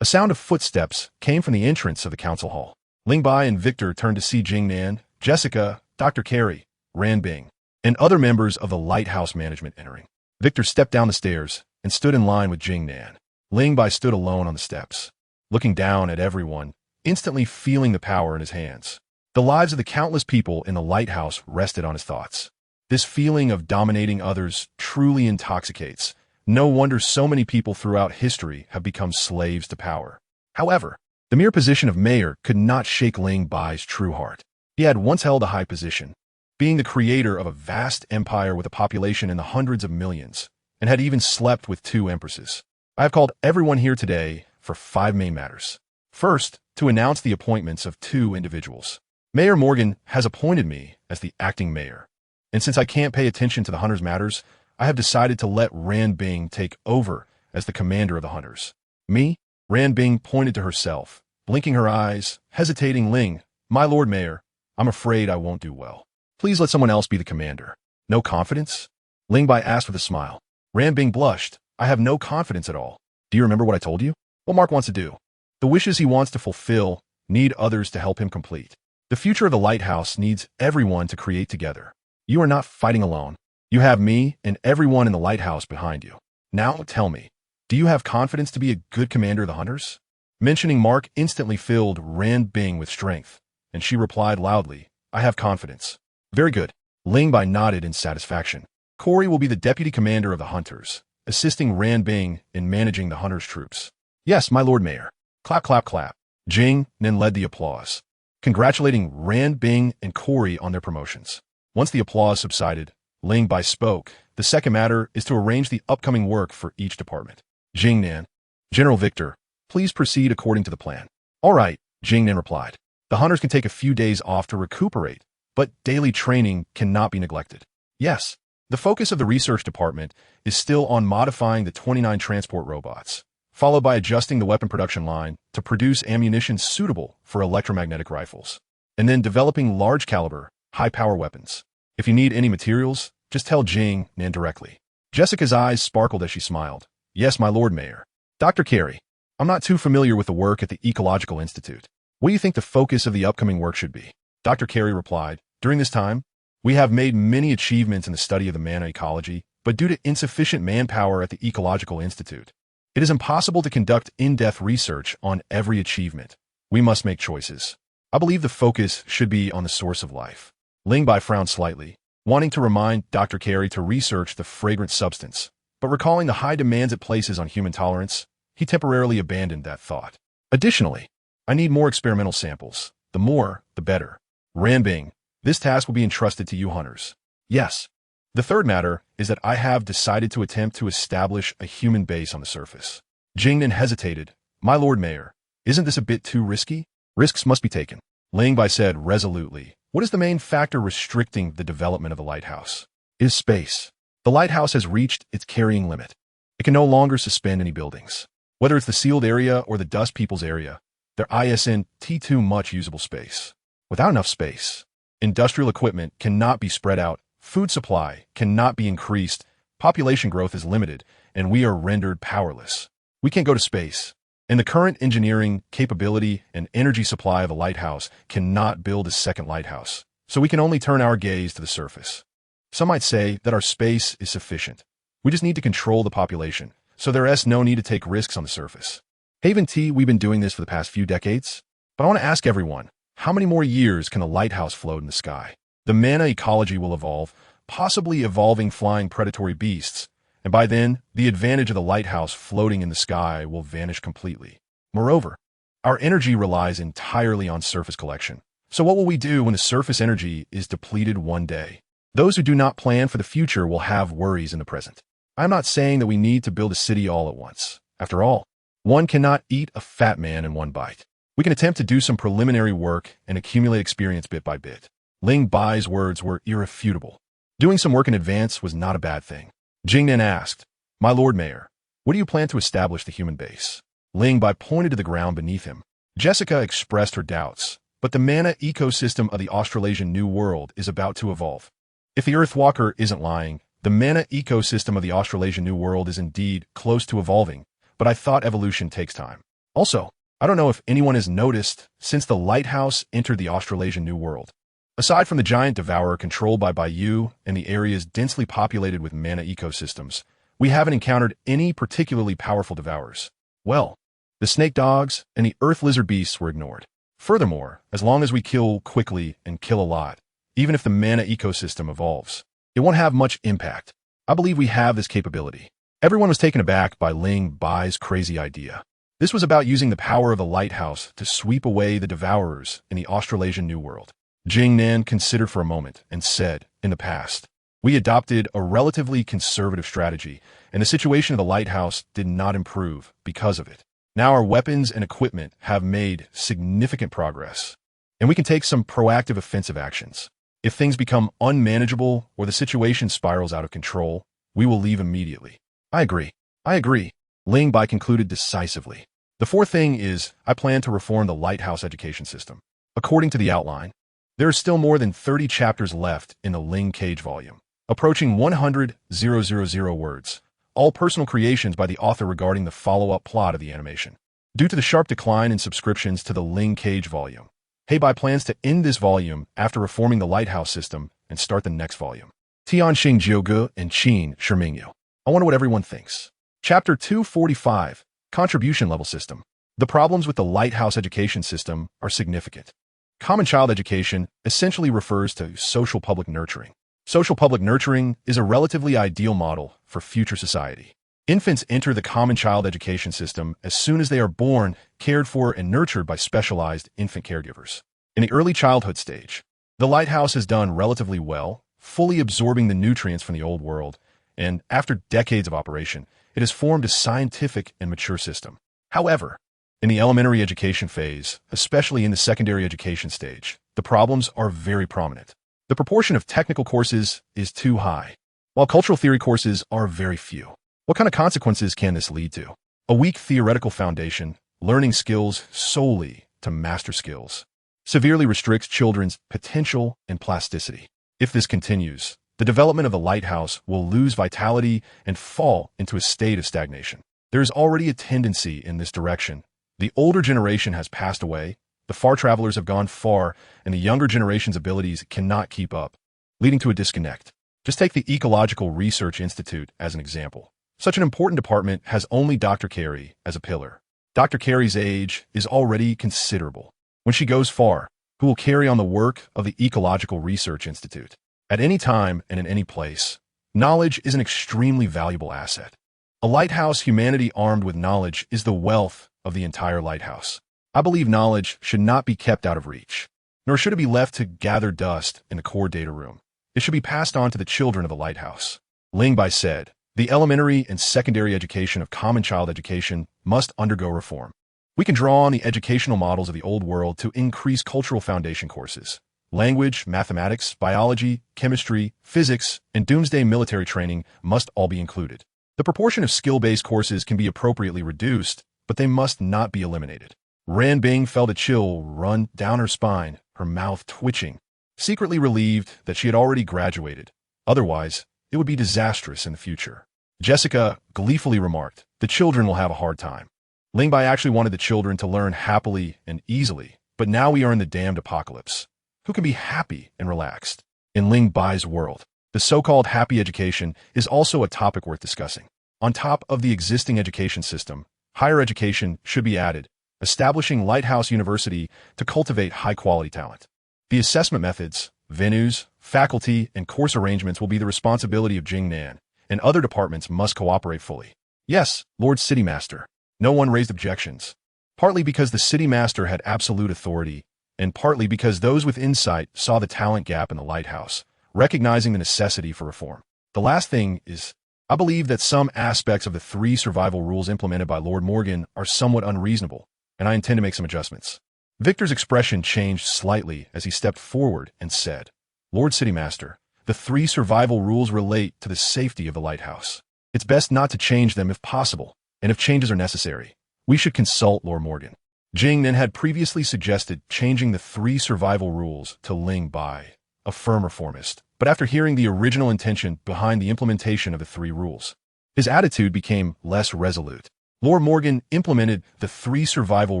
A sound of footsteps came from the entrance of the council hall. Ling Bai and Victor turned to see Jing Nan, Jessica, Dr. Carey, Ran Bing, and other members of the lighthouse management entering. Victor stepped down the stairs and stood in line with Jing Nan. Ling Bai stood alone on the steps, looking down at everyone, instantly feeling the power in his hands. The lives of the countless people in the lighthouse rested on his thoughts. This feeling of dominating others truly intoxicates. No wonder so many people throughout history have become slaves to power. However, the mere position of mayor could not shake Ling Bai's true heart. He had once held a high position, being the creator of a vast empire with a population in the hundreds of millions, and had even slept with 2 empresses. I have called everyone here today for 5 main matters. First, to announce the appointments of 2 individuals. Mayor Morgan has appointed me as the acting mayor, and since I can't pay attention to the hunters' matters, I have decided to let Ran Bing take over as the commander of the hunters. Me? Ran Bing pointed to herself, blinking her eyes, hesitating. Ling, my Lord Mayor, I'm afraid I won't do well. Please let someone else be the commander. No confidence? Ling Bai asked with a smile. Ran Bing blushed. I have no confidence at all. Do you remember what I told you? What Mark wants to do. The wishes he wants to fulfill need others to help him complete. The future of the lighthouse needs everyone to create together. You are not fighting alone. You have me and everyone in the lighthouse behind you. Now tell me, do you have confidence to be a good commander of the hunters? Mentioning Mark instantly filled Ran Bing with strength, and she replied loudly, I have confidence. Very good. Ling Bai nodded in satisfaction. Corey will be the deputy commander of the hunters, assisting Ran Bing in managing the hunters' troops. Yes, my Lord Mayor. Clap, clap, clap. Jing Nan led the applause, congratulating Ran Bing and Corey on their promotions. Once the applause subsided, Ling Bai spoke. The second matter is to arrange the upcoming work for each department. Jing Nan. General Victor, please proceed according to the plan. All right, Jing Nan replied. The hunters can take a few days off to recuperate, but daily training cannot be neglected. Yes, the focus of the research department is still on modifying the 29 transport robots, followed by adjusting the weapon production line to produce ammunition suitable for electromagnetic rifles, and then developing large-caliber, high-power weapons. If you need any materials, just tell Jing Nan directly. Jessica's eyes sparkled as she smiled. Yes, my Lord Mayor. Dr. Carey, I'm not too familiar with the work at the Ecological Institute. What do you think the focus of the upcoming work should be? Dr. Carey replied, during this time, we have made many achievements in the study of the mana ecology, but due to insufficient manpower at the Ecological Institute, it is impossible to conduct in-depth research on every achievement. We must make choices. I believe the focus should be on the source of life. Ling Bai frowned slightly, wanting to remind Dr. Carey to research the fragrant substance, but recalling the high demands it places on human tolerance, he temporarily abandoned that thought. Additionally, I need more experimental samples. The more, the better. Ranbing, this task will be entrusted to you hunters. Yes. The third matter is that I have decided to attempt to establish a human base on the surface. Jingnan hesitated. My Lord Mayor, isn't this a bit too risky? Risks must be taken. Ling Bai said resolutely. What is the main factor restricting the development of the lighthouse? It is space. The lighthouse has reached its carrying limit. It can no longer suspend any buildings. Whether it's the sealed area or the dust people's area, there isn't too much usable space. Without enough space, industrial equipment cannot be spread out, food supply cannot be increased, population growth is limited, and we are rendered powerless. We can't go to space, and the current engineering capability and energy supply of a lighthouse cannot build a second lighthouse, so we can only turn our gaze to the surface. Some might say that our space is sufficient. We just need to control the population, so there's no need to take risks on the surface. Haven T, we've been doing this for the past few decades, but I want to ask everyone, how many more years can a lighthouse float in the sky? The mana ecology will evolve, possibly evolving flying predatory beasts, and by then, the advantage of the lighthouse floating in the sky will vanish completely. Moreover, our energy relies entirely on surface collection. So what will we do when the surface energy is depleted one day? Those who do not plan for the future will have worries in the present. I'm not saying that we need to build a city all at once. After all, one cannot eat a fat man in one bite. We can attempt to do some preliminary work and accumulate experience bit by bit. Ling Bai's words were irrefutable. Doing some work in advance was not a bad thing. Jingnan asked, My Lord Mayor, what do you plan to establish the human base? Ling Bai pointed to the ground beneath him. Jessica expressed her doubts, but the mana ecosystem of the Australasian New World is about to evolve. If the Earthwalker isn't lying, the mana ecosystem of the Australasian New World is indeed close to evolving, but I thought evolution takes time. Also, I don't know if anyone has noticed since the lighthouse entered the Australasian New World. Aside from the giant devourer controlled by Bayou and the areas densely populated with mana ecosystems, we haven't encountered any particularly powerful devourers. Well, the snake dogs and the earth lizard beasts were ignored. Furthermore, as long as we kill quickly and kill a lot, even if the mana ecosystem evolves, it won't have much impact. I believe we have this capability. Everyone was taken aback by Ling Bai's crazy idea. This was about using the power of the lighthouse to sweep away the devourers in the Australasian New World. Jingnan considered for a moment and said, in the past, we adopted a relatively conservative strategy, and the situation of the lighthouse did not improve because of it. Now our weapons and equipment have made significant progress, and we can take some proactive offensive actions. If things become unmanageable or the situation spirals out of control, we will leave immediately. I agree. Ling Bai concluded decisively. The fourth thing is, I plan to reform the lighthouse education system. According to the outline, there are still more than 30 chapters left in the Ling Cage volume, approaching 100,000 words, all personal creations by the author regarding the follow-up plot of the animation. Due to the sharp decline in subscriptions to the Ling Cage volume, Heibai plans to end this volume after reforming the lighthouse system and start the next volume. Tianxing Jiuge and Qin Shimingyu. I wonder what everyone thinks. Chapter 245, Contribution Level System. The problems with the lighthouse education system are significant. Common child education essentially refers to social public nurturing. Social public nurturing is a relatively ideal model for future society. Infants enter the common child education system as soon as they are born, cared for and nurtured by specialized infant caregivers. In the early childhood stage, the lighthouse has done relatively well, fully absorbing the nutrients from the old world, and after decades of operation, it has formed a scientific and mature system. However, in the elementary education phase, especially in the secondary education stage, the problems are very prominent. The proportion of technical courses is too high, while cultural theory courses are very few. What kind of consequences can this lead to? A weak theoretical foundation, learning skills solely to master skills, severely restricts children's potential and plasticity. If this continues, the development of the lighthouse will lose vitality and fall into a state of stagnation. There is already a tendency in this direction. The older generation has passed away, the far travelers have gone far, and the younger generation's abilities cannot keep up, leading to a disconnect. Just take the Ecological Research Institute as an example. Such an important department has only Dr. Carey as a pillar. Dr. Carey's age is already considerable. When she goes far, who will carry on the work of the Ecological Research Institute? At any time and in any place, knowledge is an extremely valuable asset. A lighthouse humanity armed with knowledge is the wealth of the entire lighthouse. I believe knowledge should not be kept out of reach, nor should it be left to gather dust in the core data room. It should be passed on to the children of the lighthouse. Ling Bai said, the elementary and secondary education of common child education must undergo reform. We can draw on the educational models of the old world to increase cultural foundation courses. Language, mathematics, biology, chemistry, physics, and doomsday military training must all be included. The proportion of skill-based courses can be appropriately reduced, but they must not be eliminated. Ran Bing felt a chill run down her spine, her mouth twitching, secretly relieved that she had already graduated. Otherwise, it would be disastrous in the future. Jessica gleefully remarked, the children will have a hard time. Ling Bai actually wanted the children to learn happily and easily, but now we are in the damned apocalypse. Who can be happy and relaxed? In Ling Bai's world, the so-called happy education is also a topic worth discussing. On top of the existing education system, higher education should be added, establishing Lighthouse University to cultivate high-quality talent. The assessment methods, venues, faculty, and course arrangements will be the responsibility of Jingnan, and other departments must cooperate fully. Yes, Lord City Master. No one raised objections, partly because the City Master had absolute authority, and partly because those with insight saw the talent gap in the lighthouse, recognizing the necessity for reform. The last thing is, I believe that some aspects of the 3 survival rules implemented by Lord Morgan are somewhat unreasonable, and I intend to make some adjustments. Victor's expression changed slightly as he stepped forward and said, Lord City Master, the 3 survival rules relate to the safety of the lighthouse. It's best not to change them if possible, and if changes are necessary, we should consult Lord Morgan. Jing then had previously suggested changing the 3 survival rules to Ling Bai, a firm reformist, but after hearing the original intention behind the implementation of the 3 rules, his attitude became less resolute. Lord Morgan implemented the 3 survival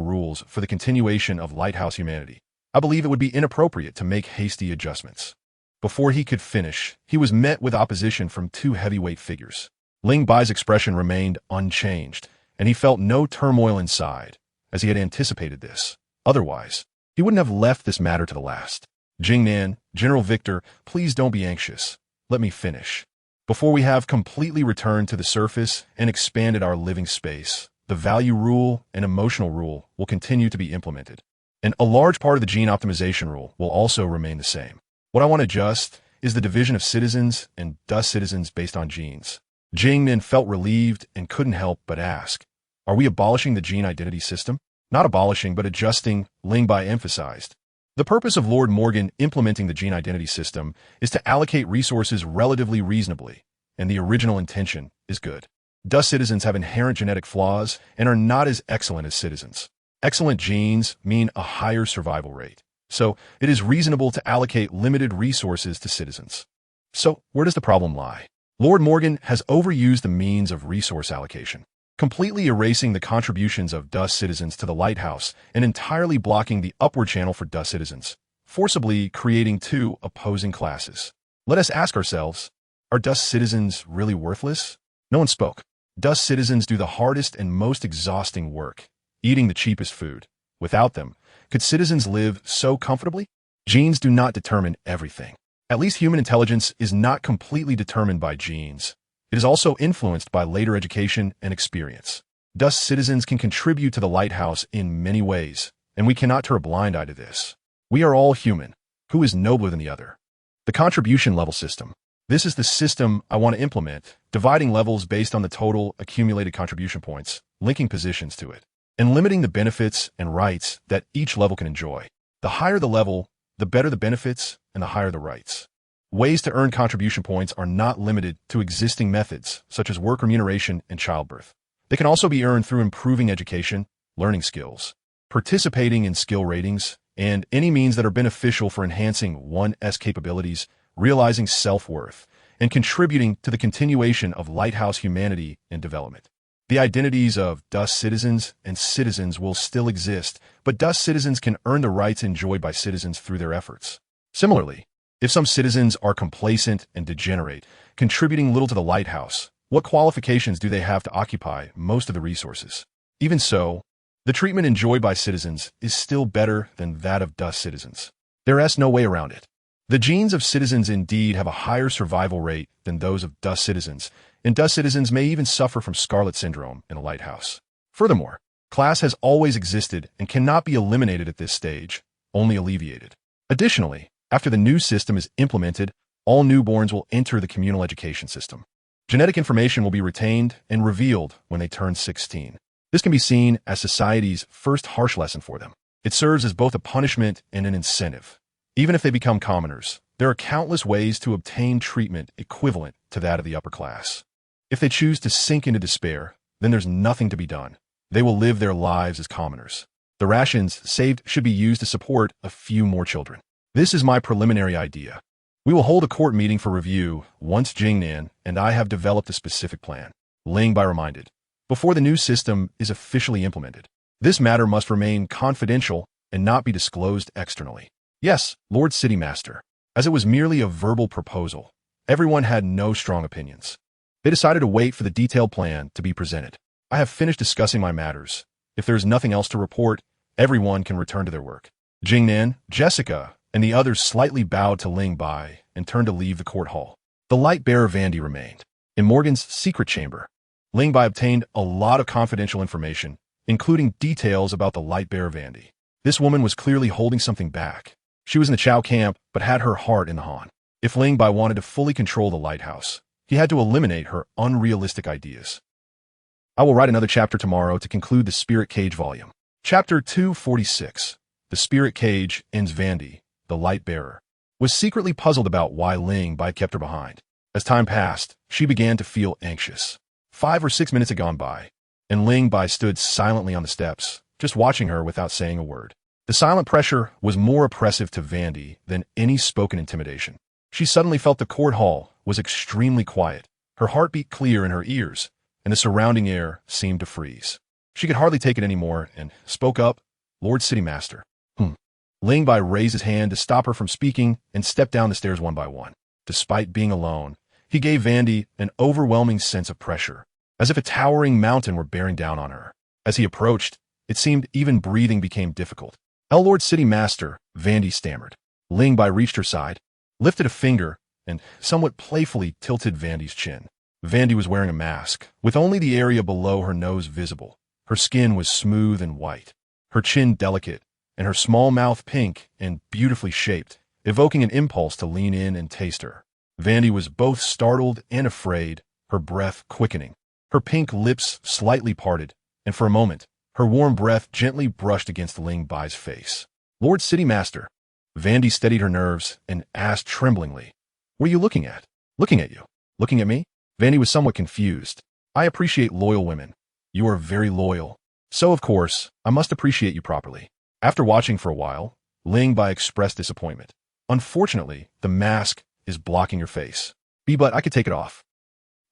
rules for the continuation of Lighthouse humanity. I believe it would be inappropriate to make hasty adjustments. Before he could finish, he was met with opposition from 2 heavyweight figures. Ling Bai's expression remained unchanged, and he felt no turmoil inside, as he had anticipated this. Otherwise, he wouldn't have left this matter to the last. Jingnan, General Victor, please don't be anxious. Let me finish. Before we have completely returned to the surface and expanded our living space, the value rule and emotional rule will continue to be implemented. And a large part of the gene optimization rule will also remain the same. What I want to adjust is the division of citizens and dust citizens based on genes. Jingnan felt relieved and couldn't help but ask, are we abolishing the gene identity system? Not abolishing, but adjusting, Ling Bai emphasized. The purpose of Lord Morgan implementing the gene identity system is to allocate resources relatively reasonably, and the original intention is good. Dust citizens have inherent genetic flaws and are not as excellent as citizens. Excellent genes mean a higher survival rate, so it is reasonable to allocate limited resources to citizens. So where does the problem lie? Lord Morgan has overused the means of resource allocation, completely erasing the contributions of dust citizens to the lighthouse and entirely blocking the upward channel for dust citizens, forcibly creating 2 opposing classes. Let us ask ourselves, are dust citizens really worthless? No one spoke. Dust citizens do the hardest and most exhausting work, eating the cheapest food. Without them, could citizens live so comfortably? Genes do not determine everything. At least human intelligence is not completely determined by genes. It is also influenced by later education and experience. Dust citizens can contribute to the lighthouse in many ways, and we cannot turn a blind eye to this. We are all human. Who is nobler than the other? The contribution level system. This is the system I want to implement, dividing levels based on the total accumulated contribution points, linking positions to it, and limiting the benefits and rights that each level can enjoy. The higher the level, the better the benefits and the higher the rights. Ways to earn contribution points are not limited to existing methods, such as work remuneration and childbirth. They can also be earned through improving education, learning skills, participating in skill ratings, and any means that are beneficial for enhancing one's capabilities, realizing self-worth, and contributing to the continuation of lighthouse humanity and development. The identities of dust citizens and citizens will still exist, but dust citizens can earn the rights enjoyed by citizens through their efforts. Similarly, if some citizens are complacent and degenerate, contributing little to the lighthouse, what qualifications do they have to occupy most of the resources? Even so, the treatment enjoyed by citizens is still better than that of dust citizens. There is no way around it. The genes of citizens indeed have a higher survival rate than those of dust citizens, and dust citizens may even suffer from scarlet syndrome in a lighthouse. Furthermore, class has always existed and cannot be eliminated at this stage, only alleviated. Additionally, after the new system is implemented, all newborns will enter the communal education system. Genetic information will be retained and revealed when they turn 16. This can be seen as society's first harsh lesson for them. It serves as both a punishment and an incentive. Even if they become commoners, there are countless ways to obtain treatment equivalent to that of the upper class. If they choose to sink into despair, then there's nothing to be done. They will live their lives as commoners. The rations saved should be used to support a few more children. This is my preliminary idea. We will hold a court meeting for review once Jingnan and I have developed a specific plan. Ling Bai reminded, before the new system is officially implemented. This matter must remain confidential and not be disclosed externally. Yes, Lord City Master. As it was merely a verbal proposal, everyone had no strong opinions. They decided to wait for the detailed plan to be presented. I have finished discussing my matters. If there is nothing else to report, everyone can return to their work. Jingnan, Jessica, and the others slightly bowed to Ling Bai and turned to leave the court hall. The light bearer Vandy remained. In Morgan's secret chamber, Ling Bai obtained a lot of confidential information, including details about the light bearer Vandy. This woman was clearly holding something back. She was in the Chow camp, but had her heart in the Han. If Ling Bai wanted to fully control the lighthouse, he had to eliminate her unrealistic ideas. I will write another chapter tomorrow to conclude the Spirit Cage volume. Chapter 246. The Spirit Cage ends. Vandy, the light bearer, was secretly puzzled about why Ling Bai kept her behind. As time passed, she began to feel anxious. 5 or 6 minutes had gone by, and Ling Bai stood silently on the steps, just watching her without saying a word. The silent pressure was more oppressive to Vandy than any spoken intimidation. She suddenly felt the court hall was extremely quiet. Her heart beat clear in her ears, and the surrounding air seemed to freeze. She could hardly take it anymore and spoke up, Lord City Master. Ling Bai raised his hand to stop her from speaking and stepped down the stairs one by one. Despite being alone, he gave Vandy an overwhelming sense of pressure, as if a towering mountain were bearing down on her. As he approached, it seemed even breathing became difficult. Lord City Master, Vandy stammered. Ling Bai reached her side, lifted a finger, and somewhat playfully tilted Vandy's chin. Vandy was wearing a mask, with only the area below her nose visible. Her skin was smooth and white, her chin delicate, and her small mouth pink and beautifully shaped, evoking an impulse to lean in and taste her. Vandy was both startled and afraid, her breath quickening. Her pink lips slightly parted, and for a moment, her warm breath gently brushed against Ling Bai's face. Lord City Master. Vandy steadied her nerves and asked tremblingly, "What are you looking at?" "Looking at you." "Looking at me?" Vandy was somewhat confused. "I appreciate loyal women. You are very loyal. So, of course, I must appreciate you properly." After watching for a while, Ling Bai expressed disappointment. "Unfortunately, the mask is blocking your face. But I could take it off."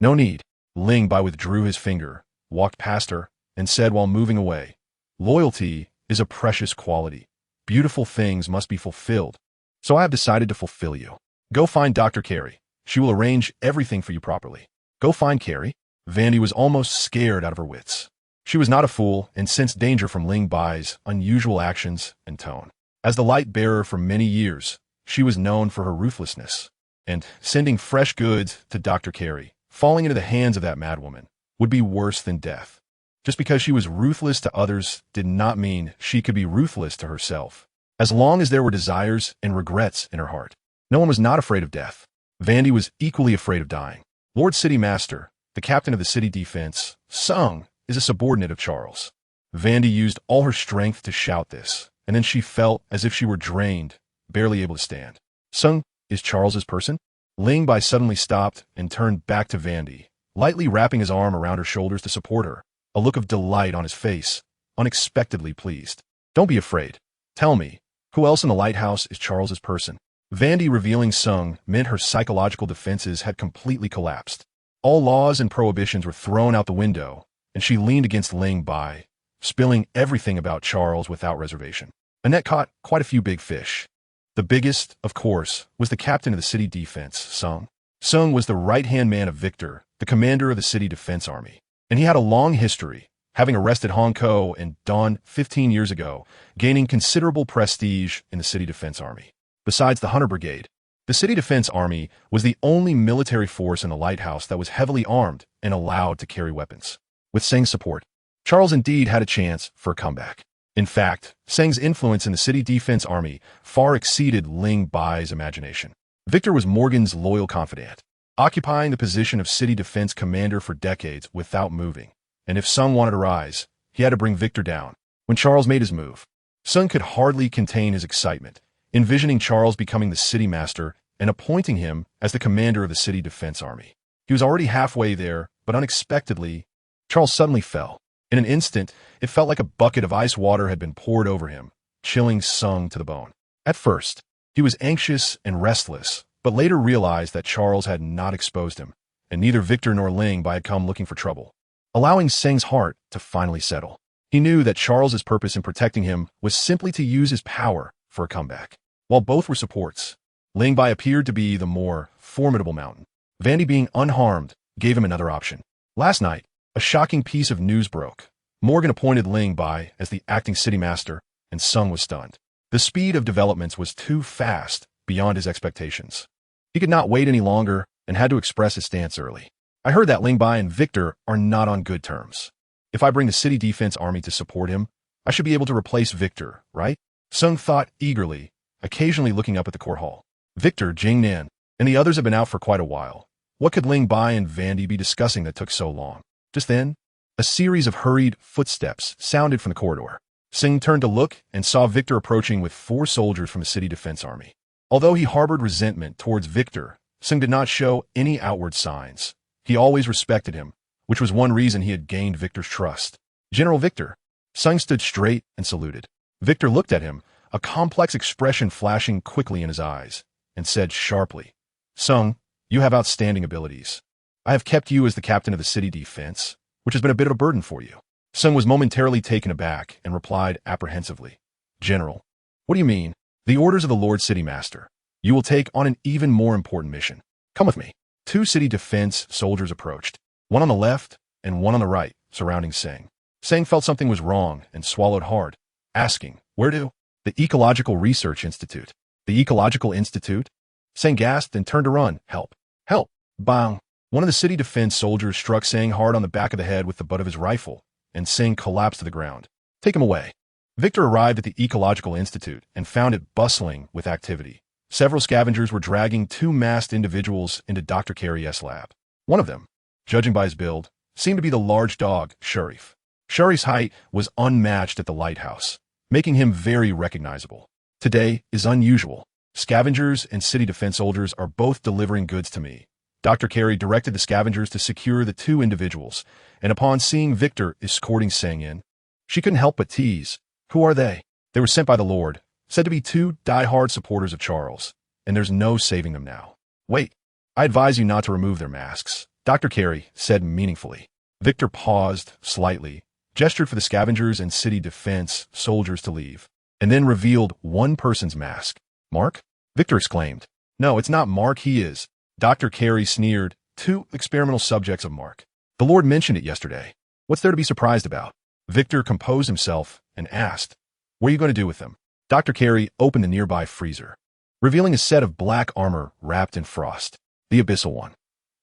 "No need." Ling Bai withdrew his finger, walked past her, and said while moving away, "Loyalty is a precious quality. Beautiful things must be fulfilled. So I have decided to fulfill you. Go find Dr. Carey. She will arrange everything for you properly." "Go find Carey?" Vandy was almost scared out of her wits. She was not a fool and sensed danger from Ling Bai's unusual actions and tone. As the light bearer for many years, she was known for her ruthlessness, and sending fresh goods to Dr. Carey, falling into the hands of that madwoman, would be worse than death. Just because she was ruthless to others did not mean she could be ruthless to herself. As long as there were desires and regrets in her heart, no one was not afraid of death. Vandy was equally afraid of dying. Lord City Master, the captain of the city defense, Sung, is a subordinate of Charles. Vandy used all her strength to shout this, and then she felt as if she were drained, barely able to stand. "Sung is Charles's person?" Ling Bai suddenly stopped and turned back to Vandy, lightly wrapping his arm around her shoulders to support her, a look of delight on his face, unexpectedly pleased. "Don't be afraid. Tell me, who else in the lighthouse is Charles's person?" Vandy revealing Sung meant her psychological defenses had completely collapsed. All laws and prohibitions were thrown out the window, and she leaned against Ling Bai, spilling everything about Charles without reservation. Annette caught quite a few big fish. The biggest, of course, was the captain of the city defense, Sung. Sung was the right-hand man of Victor, the commander of the city defense army. And he had a long history, having arrested Hong Ko and Don 15 years ago, gaining considerable prestige in the city defense army. Besides the Hunter Brigade, the City Defense Army was the only military force in the lighthouse that was heavily armed and allowed to carry weapons. With Seng's support, Charles indeed had a chance for a comeback. In fact, Seng's influence in the City Defense Army far exceeded Ling Bai's imagination. Victor was Morgan's loyal confidant, occupying the position of City Defense Commander for decades without moving. And if Sung wanted to rise, he had to bring Victor down. When Charles made his move, Sung could hardly contain his excitement, envisioning Charles becoming the city master and appointing him as the commander of the City Defense Army. He was already halfway there, but unexpectedly, Charles suddenly fell. In an instant, it felt like a bucket of ice water had been poured over him, chilling Sung to the bone. At first, he was anxious and restless, but later realized that Charles had not exposed him, and neither Victor nor Ling Bai had come looking for trouble, allowing Seng's heart to finally settle. He knew that Charles's purpose in protecting him was simply to use his power for a comeback. While both were supports, Ling Bai appeared to be the more formidable mountain. Vandy, being unharmed, gave him another option. Last night, a shocking piece of news broke. Morgan appointed Ling Bai as the acting city master, and Sung was stunned. The speed of developments was too fast, beyond his expectations. He could not wait any longer and had to express his stance early. I heard that Ling Bai and Victor are not on good terms. If I bring the City Defense Army to support him, I should be able to replace Victor, right? Sung thought eagerly, occasionally looking up at the court hall. Victor, Jingnan, and the others have been out for quite a while. What could Ling Bai and Vandy be discussing that took so long? Just then, a series of hurried footsteps sounded from the corridor. Singh turned to look and saw Victor approaching with 4 soldiers from the City Defense Army. Although he harbored resentment towards Victor, Singh did not show any outward signs. He always respected him, which was one reason he had gained Victor's trust. General Victor. Singh stood straight and saluted. Victor looked at him, a complex expression flashing quickly in his eyes, and said sharply, Sung, you have outstanding abilities. I have kept you as the captain of the city defense, which has been a bit of a burden for you. Sung was momentarily taken aback and replied apprehensively, General, what do you mean? The orders of the Lord City Master. You will take on an even more important mission. Come with me. 2 city defense soldiers approached, one on the left and one on the right, surrounding Singh. Singh felt something was wrong and swallowed hard, asking, where to? The Ecological Research Institute. The Ecological Institute? Singh gasped and turned to run. Help! Help! Bang! One of the city defense soldiers struck Singh hard on the back of the head with the butt of his rifle, and Singh collapsed to the ground. Take him away. Victor arrived at the Ecological Institute and found it bustling with activity. Several scavengers were dragging 2 masked individuals into Dr. Carey's lab. One of them, judging by his build, seemed to be the large dog, Sharif. Sharif's height was unmatched at the lighthouse, making him very recognizable. Today is unusual. Scavengers and city defense soldiers are both delivering goods to me. Dr. Carey directed the scavengers to secure the 2 individuals, and upon seeing Victor escorting Singh in, she couldn't help but tease. Who are they? They were sent by the Lord, said to be 2 die-hard supporters of Charles, and there's no saving them now. Wait, I advise you not to remove their masks, Dr. Carey said meaningfully. Victor paused slightly, gestured for the scavengers and city defense soldiers to leave, and then revealed one person's mask. Mark? Victor exclaimed. No, it's not Mark, he is. Dr. Carey sneered. 2 experimental subjects of Mark. The Lord mentioned it yesterday. What's there to be surprised about? Victor composed himself and asked, what are you going to do with them? Dr. Carey opened the nearby freezer, revealing a set of black armor wrapped in frost. The abyssal one.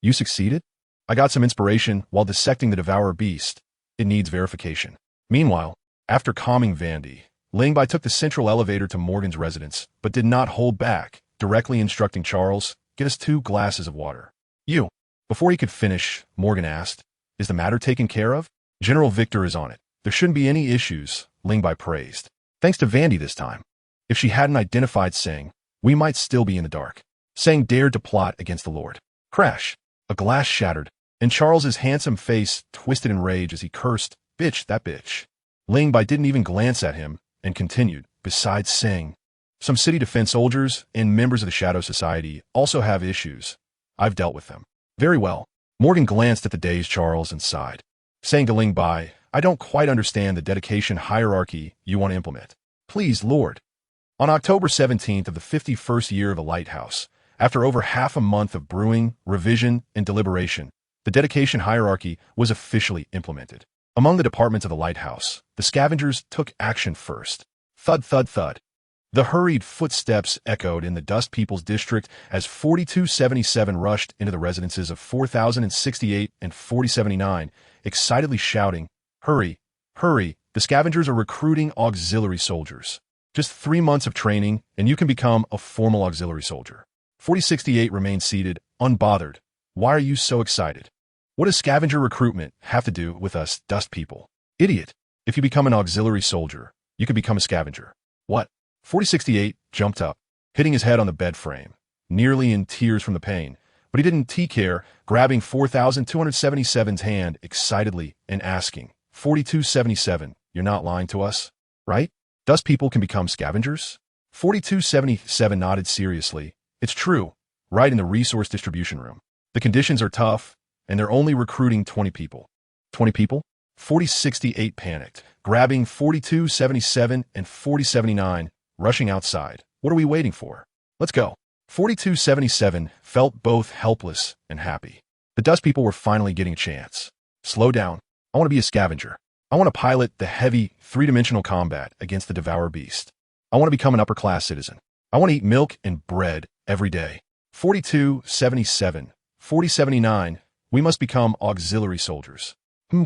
You succeeded? I got some inspiration while dissecting the devourer beast. It needs verification. Meanwhile, after calming Vandy, Ling Bai took the central elevator to Morgan's residence, but did not hold back, directly instructing Charles, get us 2 glasses of water. You. Before he could finish, Morgan asked, is the matter taken care of? General Victor is on it. There shouldn't be any issues, Ling Bai praised. Thanks to Vandy this time. If she hadn't identified Singh, we might still be in the dark. Singh dared to plot against the Lord. Crash. A glass shattered, and Charles's handsome face twisted in rage as he cursed, bitch, that bitch. Ling Bai didn't even glance at him and continued, besides Singh, Some city defense soldiers and members of the Shadow Society also have issues. I've dealt with them. Very well. Morgan glanced at the dazed Charles and sighed, saying to Ling Bai, I don't quite understand the dedication hierarchy you want to implement. Please, Lord. On October 17th of the 51st year of the lighthouse, after over half a month of brewing, revision, and deliberation, the dedication hierarchy was officially implemented. Among the departments of the lighthouse, the scavengers took action first. Thud, thud, thud. The hurried footsteps echoed in the Dust People's District as 4277 rushed into the residences of 4068 and 4079, excitedly shouting, Hurry, hurry, the scavengers are recruiting auxiliary soldiers. Just 3 months of training, and you can become a formal auxiliary soldier. 4068 remained seated, unbothered. Why are you so excited? What does scavenger recruitment have to do with us Dust People? Idiot. If you become an auxiliary soldier, you can become a scavenger. What? 4068 jumped up, hitting his head on the bed frame, nearly in tears from the pain, but he didn't care, grabbing 4277's hand excitedly and asking, 4277, you're not lying to us, right? Dust People can become scavengers? 4277 nodded seriously. It's true, right in the resource distribution room. The conditions are tough, and they're only recruiting 20 people. 20 people? 4068 panicked, grabbing 4277 and 4079, rushing outside. What are we waiting for? Let's go. 4277 felt both helpless and happy. The Dust People were finally getting a chance. Slow down. I want to be a scavenger. I want to pilot the heavy, three-dimensional combat against the Devourer Beast. I want to become an upper-class citizen. I want to eat milk and bread every day. 4277, 4079, we must become auxiliary soldiers.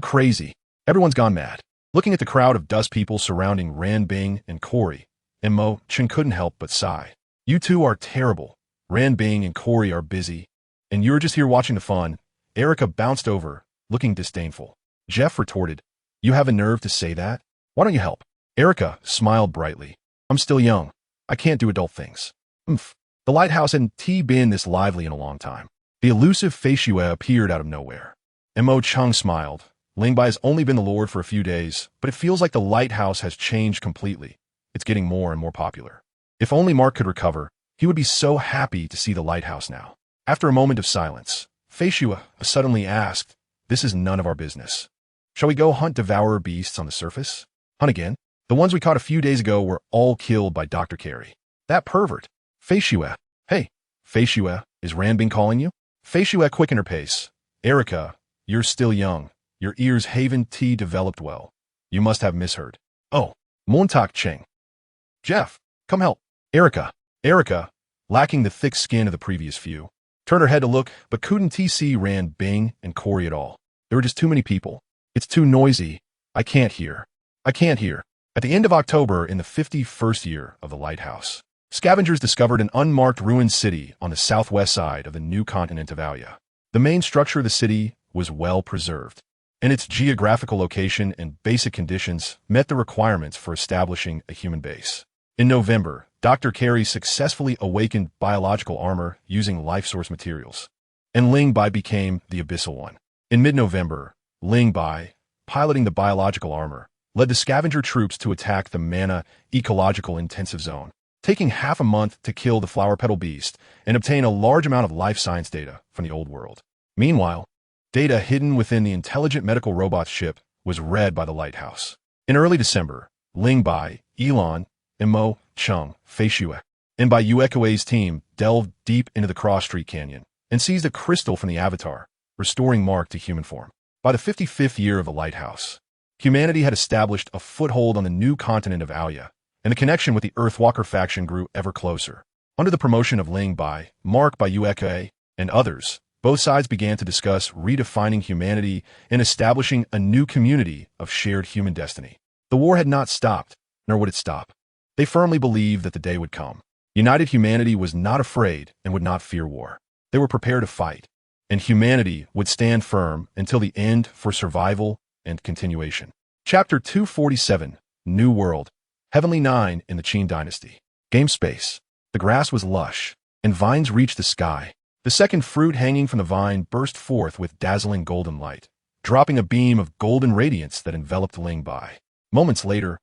Crazy. Everyone's gone mad. Looking at the crowd of Dust People surrounding Ran Bing and Corey, and Mo Chen couldn't help but sigh. You two are terrible. Ran Bing and Corey are busy, and you're just here watching the fun. Erica bounced over, looking disdainful. Jeff retorted, You have a nerve to say that? Why don't you help? Erica smiled brightly. I'm still young. I can't do adult things. The lighthouse hadn't been this lively in a long time. The elusive Fei Xue appeared out of nowhere. And Mo Chung smiled. Ling Bai has only been the Lord for a few days, but it feels like the lighthouse has changed completely. It's getting more and more popular. If only Mark could recover, he would be so happy to see the lighthouse now. After a moment of silence, Fei Xue suddenly asked, This is none of our business. Shall we go hunt devourer beasts on the surface? Hunt again? The ones we caught a few days ago were all killed by Dr. Carey. That pervert. Fei Xue. Hey, Fei Xue, is Ranbing calling you? Fei Xue quickened her pace. Erica, you're still young. Your ears haven't developed well. You must have misheard. Oh, Montauk Cheng. Jeff, come help. Erica, lacking the thick skin of the previous few, turned her head to look, but couldn't see Ran Bing and Corey at all. There were just too many people. It's too noisy. I can't hear. At the end of October, in the 51st year of the lighthouse, scavengers discovered an unmarked ruined city on the southwest side of the new continent of Alia. The main structure of the city was well preserved, and its geographical location and basic conditions met the requirements for establishing a human base. In November, Dr. Carey successfully awakened biological armor using life source materials, and Ling Bai became the Abyssal One. In mid-November, Ling Bai, piloting the biological armor, led the scavenger troops to attack the Mana Ecological Intensive Zone, taking half a month to kill the flower petal beast and obtain a large amount of life science data from the old world. Meanwhile, data hidden within the intelligent medical robot ship was read by the lighthouse. In early December, Ling Bai, Elon, and Mo Chung, Fei Xue, and Bai Yuekui's team delved deep into the Cross Street Canyon and seized a crystal from the Avatar, restoring Mark to human form. By the 55th year of the lighthouse, humanity had established a foothold on the new continent of Alia, and the connection with the Earthwalker faction grew ever closer. Under the promotion of Ling Bai, Mark Bai Yuekui, and others, both sides began to discuss redefining humanity and establishing a new community of shared human destiny. The war had not stopped, nor would it stop. They firmly believed that the day would come. United humanity was not afraid and would not fear war. They were prepared to fight, and humanity would stand firm until the end for survival and continuation. Chapter 247, New World, Heavenly 9 in the Qin Dynasty. Game space. The grass was lush, and vines reached the sky. The second fruit hanging from the vine burst forth with dazzling golden light, dropping a beam of golden radiance that enveloped Ling Bai. Moments later,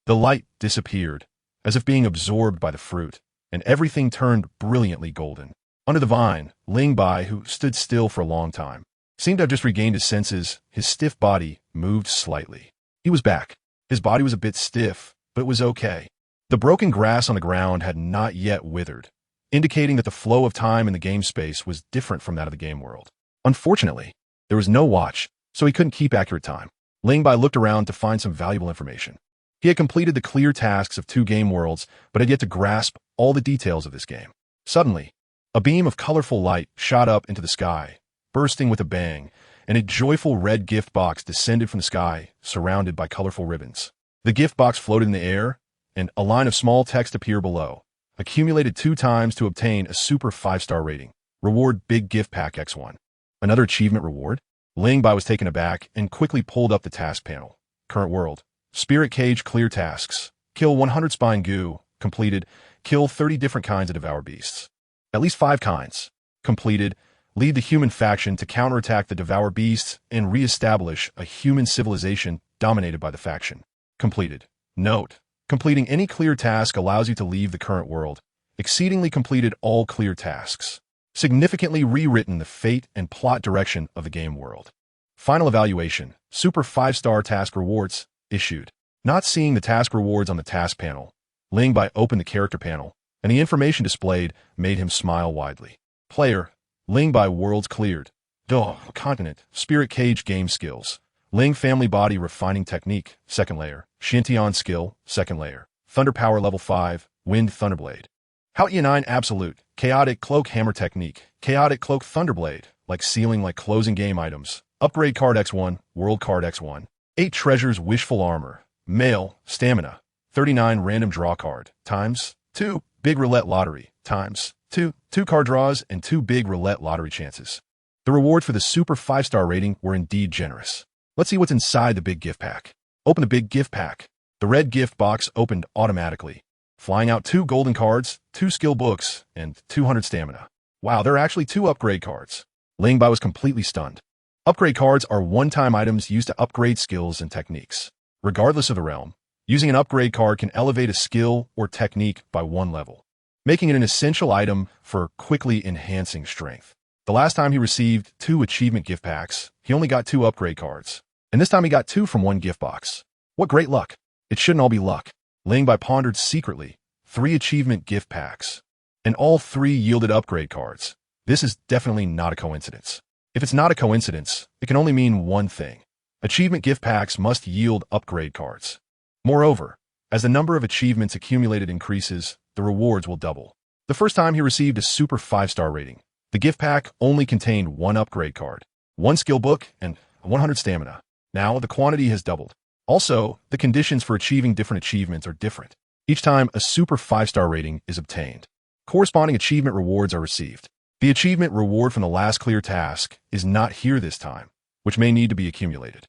the light disappeared, as if being absorbed by the fruit, and everything turned brilliantly golden. Under the vine, Ling Bai, who stood still for a long time, seemed to have just regained his senses. His stiff body moved slightly. He was back. His body was a bit stiff, but it was okay. The broken grass on the ground had not yet withered, indicating that the flow of time in the game space was different from that of the game world. Unfortunately, there was no watch, so he couldn't keep accurate time. Ling Bai looked around to find some valuable information. He had completed the clear tasks of 2 game worlds, but had yet to grasp all the details of this game. Suddenly, a beam of colorful light shot up into the sky, bursting with a bang, and a joyful red gift box descended from the sky, surrounded by colorful ribbons. The gift box floated in the air, and a line of small text appeared below. Accumulated 2 times to obtain a super 5-star rating. Reward Big Gift Pack X1. Another achievement reward? Ling Bai was taken aback and quickly pulled up the task panel. Current world. Spirit Cage clear tasks. Kill 100 spine goo. Completed. Kill 30 different kinds of devour beasts. At least 5 kinds. Completed. Lead the human faction to counterattack the devour beasts and re-establish a human civilization dominated by the faction. Completed. Note: completing any clear task allows you to leave the current world. Exceedingly completed all clear tasks. Significantly rewritten the fate and plot direction of the game world. Final evaluation. Super 5-star task rewards issued. Not seeing the task rewards on the task panel, Ling Bai opened the character panel, and the information displayed made him smile widely. Player: Ling Bai worlds cleared. Duh, continent, Spirit Cage game skills. Ling family body refining technique, 2nd layer. Shintian skill, 2nd layer. Thunder power level 5, wind thunderblade. Hao 9 absolute, chaotic cloak hammer technique, chaotic cloak thunderblade, like sealing like closing game items. Upgrade card X1, world card X1. 8 treasures wishful armor, male, stamina. 39 random draw card, times 2, big roulette lottery, times 2, 2 card draws and 2 big roulette lottery chances. The rewards for the super 5-star rating were indeed generous. Let's see what's inside the big gift pack. Open the big gift pack. The red gift box opened automatically, flying out 2 golden cards, 2 skill books, and 200 stamina. Wow, there are actually 2 upgrade cards. Ling Bai was completely stunned. Upgrade cards are one-time items used to upgrade skills and techniques. Regardless of the realm, using an upgrade card can elevate a skill or technique by 1 level, making it an essential item for quickly enhancing strength. The last time he received 2 achievement gift packs, he only got 2 upgrade cards, and this time he got 2 from 1 gift box. What great luck! It shouldn't all be luck. Ling Bai pondered secretly. 3 achievement gift packs, and all 3 yielded upgrade cards. This is definitely not a coincidence. If it's not a coincidence, it can only mean one thing. Achievement gift packs must yield upgrade cards. Moreover, as the number of achievements accumulated increases, the rewards will double. The first time he received a super 5-star rating, the gift pack only contained 1 upgrade card, 1 skill book, and 100 stamina. Now the quantity has doubled. Also, the conditions for achieving different achievements are different. Each time a super 5-star rating is obtained, corresponding achievement rewards are received. The achievement reward from the last clear task is not here this time, which may need to be accumulated.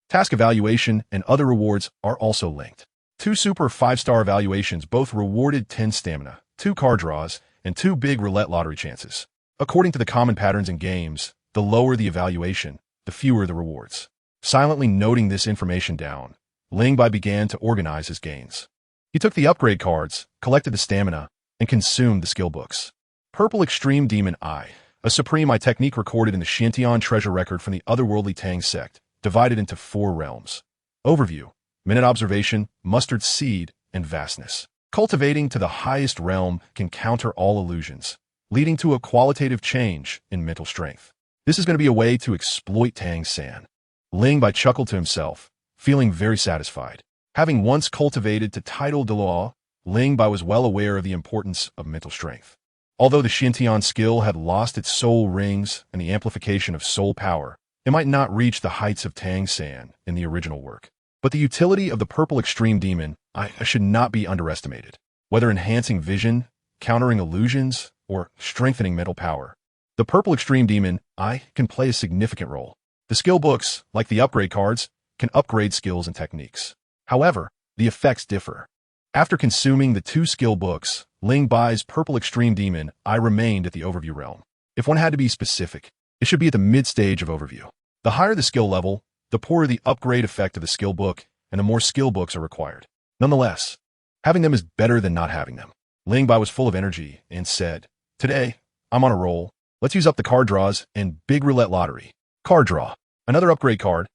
Task evaluation and other rewards are also linked. 2 super 5-star evaluations both rewarded 10 stamina, 2 card draws, and 2 big roulette lottery chances. According to the common patterns in games, the lower the evaluation, the fewer the rewards. Silently noting this information down, Ling Bai began to organize his gains. He took the upgrade cards, collected the stamina, and consumed the skill books. Purple Extreme Demon Eye, a supreme eye technique recorded in the Shintian treasure record from the otherworldly Tang sect, divided into 4 realms. Overview: minute observation, mustard seed, and vastness. Cultivating to the highest realm can counter all illusions, leading to a qualitative change in mental strength. This is going to be a way to exploit Tang San. Ling Bai chuckled to himself, feeling very satisfied. Having once cultivated to title de law, Ling Bai was well aware of the importance of mental strength. Although the Shintian skill had lost its soul rings and the amplification of soul power, it might not reach the heights of Tang San in the original work. But the utility of the Purple Extreme Demon Eye should not be underestimated. Whether enhancing vision, countering illusions, or strengthening mental power, the Purple Extreme Demon Eye can play a significant role. The skill books, like the upgrade cards, can upgrade skills and techniques. However, the effects differ. After consuming the 2 skill books, Ling Bai's Purple Extreme Demon Eye remained at the overview realm. If one had to be specific, it should be at the mid-stage of overview. The higher the skill level, the poorer the upgrade effect of the skill book, and the more skill books are required. Nonetheless, Having them is better than not having them. Ling Bai was full of energy and said, "Today, I'm on a roll. Let's use up the card draws and big roulette lottery. Card draw. Another upgrade card.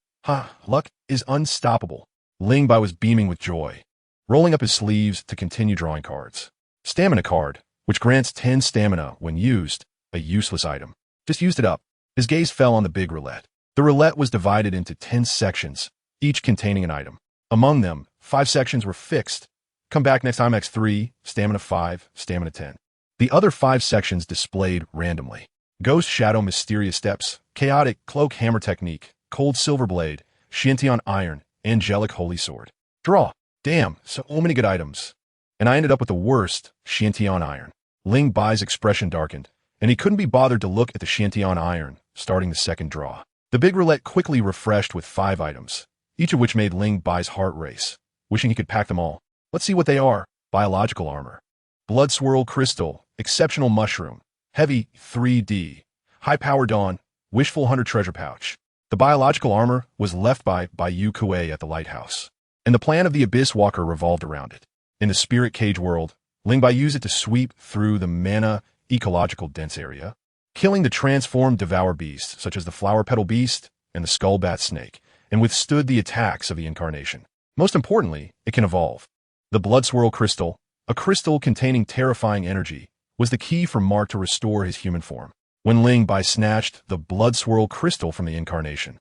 Luck is unstoppable." Ling Bai was beaming with joy, rolling up his sleeves to continue drawing cards. Stamina card, which grants 10 stamina when used, a useless item. Just used it up. His gaze fell on the big roulette. The roulette was divided into 10 sections, each containing an item. Among them, 5 sections were fixed. Come back next time X3, stamina 5, stamina 10. The other 5 sections displayed randomly. Ghost Shadow Mysterious Steps, Chaotic Cloak Hammer Technique, Cold Silver Blade, Xiantian Iron, Angelic Holy Sword. Draw. Damn, so many good items. And I ended up with the worst, Xiantian Iron. Ling Bai's expression darkened, and he couldn't be bothered to look at the Xiantian Iron, starting the second draw. The big roulette quickly refreshed with 5 items, each of which made Ling Bai's heart race, wishing he could pack them all. Let's see what they are. Biological Armor. Blood Swirl Crystal, Exceptional Mushroom, Heavy 3D, High Power Dawn, Wishful Hunter Treasure Pouch. The biological armor was left by Yu Kuei at the lighthouse, and the plan of the Abyss Walker revolved around it. In the Spirit Cage world, Ling Bai used it to sweep through the mana ecological dense area, killing the transformed Devour Beasts such as the Flower Petal Beast and the Skull Bat Snake, and withstood the attacks of the Incarnation. Most importantly, it can evolve. The Blood Swirl Crystal, a crystal containing terrifying energy, was the key for Mark to restore his human form. When Ling Bai snatched the Blood Swirl Crystal from the Incarnation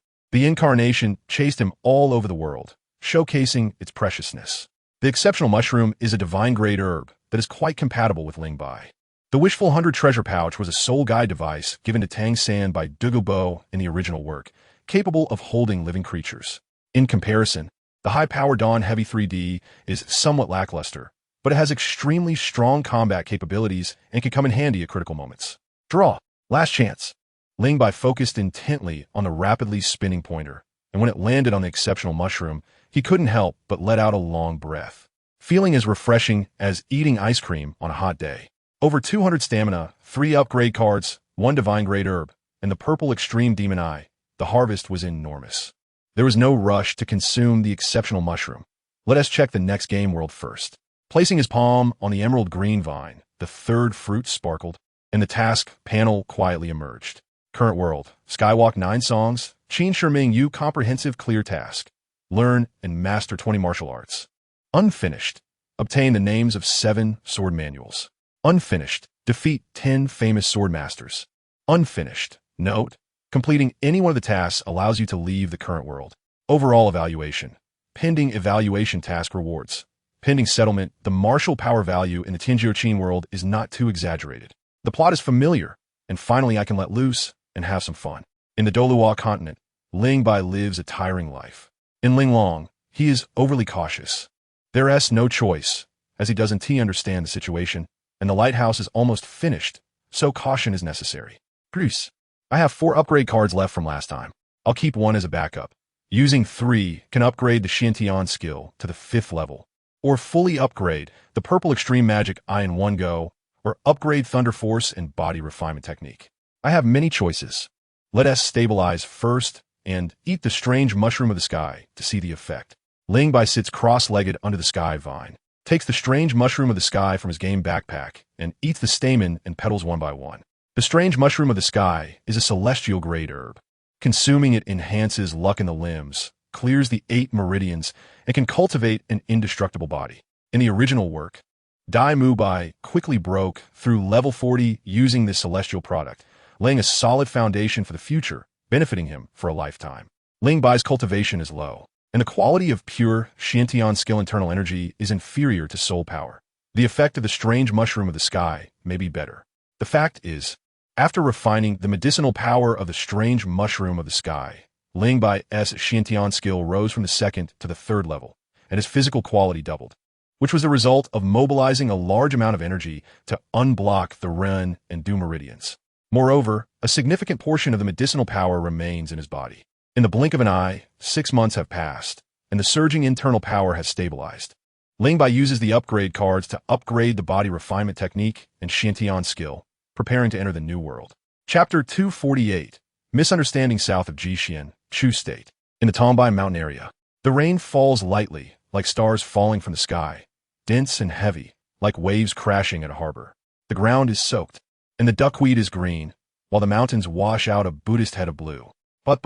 chased him all over the world, showcasing its preciousness. The Exceptional Mushroom is a divine-grade herb that is quite compatible with Ling Bai. The Wishful Hunter Treasure Pouch was a soul guide device given to Tang San by Dugu Bo in the original work, capable of holding living creatures. In comparison, the High Power Dawn Heavy 3D is somewhat lackluster, but it has extremely strong combat capabilities and can come in handy at critical moments. Draw. Last chance. Ling Bai focused intently on the rapidly spinning pointer, and when it landed on the Exceptional Mushroom, he couldn't help but let out a long breath, feeling as refreshing as eating ice cream on a hot day. Over 200 stamina, 3 upgrade cards, 1 divine-grade herb, and the purple Extreme Demon Eye. The harvest was enormous. There was no rush to consume the Exceptional Mushroom. Let us check the next game world first. Placing his palm on the emerald green vine, the third fruit sparkled, and the task panel quietly emerged. Current world, Skywalk 9 songs, Qin Shiming Yu comprehensive clear task. Learn and master 20 martial arts. Unfinished, obtain the names of 7 sword manuals. Unfinished, defeat 10 famous sword masters. Unfinished, note, completing any one of the tasks allows you to leave the current world. Overall evaluation, pending evaluation task rewards. Pending settlement, the martial power value in the Tianjiuqin world is not too exaggerated. The plot is familiar, and finally I can let loose and have some fun. In the Doluo continent, Ling Bai lives a tiring life. In Linglong, he is overly cautious. There is no choice, as he doesn't understand the situation, and the lighthouse is almost finished, so caution is necessary. Bruce, I have 4 upgrade cards left from last time. I'll keep 1 as a backup. Using 3 can upgrade the Xiantian skill to the 5th level, or fully upgrade the purple Extreme Magic Eye in one go, or upgrade Thunder Force and Body Refinement Technique. I have many choices. Let us stabilize first and eat the strange mushroom of the sky to see the effect. Ling Bai sits cross-legged under the sky vine, takes the strange mushroom of the sky from his game backpack, and eats the stamen and petals one by one. The strange mushroom of the sky is a celestial grade herb. Consuming it enhances luck in the limbs, clears the 8 meridians, and can cultivate an indestructible body. In the original work, Dai Mu Bai quickly broke through level 40 using this celestial product, laying a solid foundation for the future, benefiting him for a lifetime. Ling Bai's cultivation is low, and the quality of pure Xiantian skill internal energy is inferior to soul power. The effect of the strange mushroom of the sky may be better. The fact is, after refining the medicinal power of the strange mushroom of the sky, Ling Bai's Xiantian skill rose from the 2nd to the 3rd level, and his physical quality doubled, which was the result of mobilizing a large amount of energy to unblock the Ren and Du meridians. Moreover, a significant portion of the medicinal power remains in his body. In the blink of an eye, 6 months have passed, and the surging internal power has stabilized. Ling Bai uses the upgrade cards to upgrade the Body Refinement Technique and Xiantian skill, preparing to enter the New World. Chapter 248, Misunderstanding south of Jixian, Chu State. In the Tombai mountain area, the rain falls lightly, like stars falling from the sky, dense and heavy, like waves crashing at a harbor. The ground is soaked, and the duckweed is green, while the mountains wash out a Buddhist head of blue. But.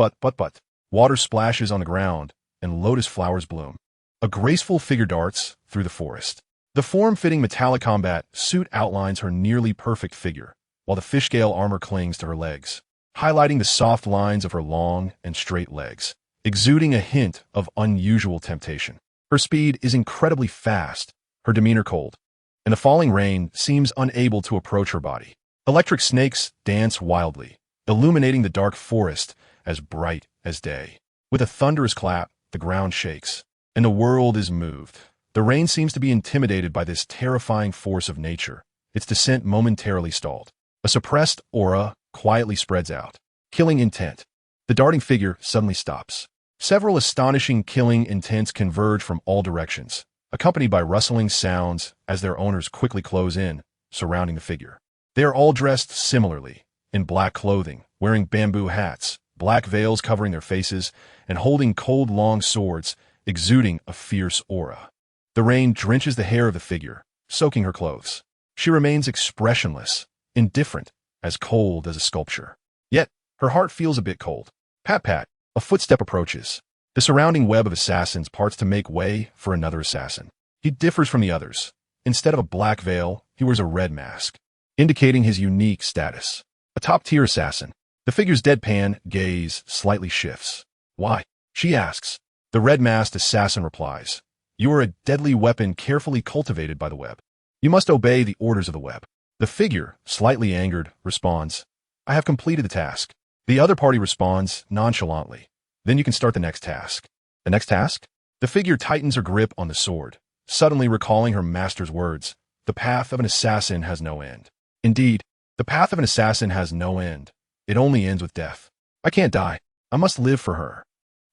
Water splashes on the ground, and lotus flowers bloom. A graceful figure darts through the forest. The form-fitting metallic combat suit outlines her nearly perfect figure, while the fishscale armor clings to her legs, highlighting the soft lines of her long and straight legs, exuding a hint of unusual temptation. Her speed is incredibly fast, her demeanor cold, and the falling rain seems unable to approach her body. Electric snakes dance wildly, illuminating the dark forest as bright as day. With a thunderous clap, the ground shakes, and the world is moved. The rain seems to be intimidated by this terrifying force of nature, its descent momentarily stalled. A suppressed aura quietly spreads out, killing intent. The darting figure suddenly stops. Several astonishing killing intents converge from all directions, accompanied by rustling sounds as their owners quickly close in, surrounding the figure. They are all dressed similarly, in black clothing, wearing bamboo hats, black veils covering their faces, and holding cold long swords, exuding a fierce aura. The rain drenches the hair of the figure, soaking her clothes. She remains expressionless, indifferent, as cold as a sculpture. Yet, her heart feels a bit cold. Pat, a footstep approaches. The surrounding web of assassins parts to make way for another assassin. He differs from the others. Instead of a black veil, he wears a red mask, indicating his unique status. A top-tier assassin. The figure's deadpan gaze slightly shifts. Why? She asks. The red-masked assassin replies. You are a deadly weapon carefully cultivated by the web. You must obey the orders of the web. The figure, slightly angered, responds, I have completed the task. The other party responds nonchalantly. Then you can start the next task. The next task? The figure tightens her grip on the sword, suddenly recalling her master's words. The path of an assassin has no end. Indeed, the path of an assassin has no end. It only ends with death. I can't die. I must live for her.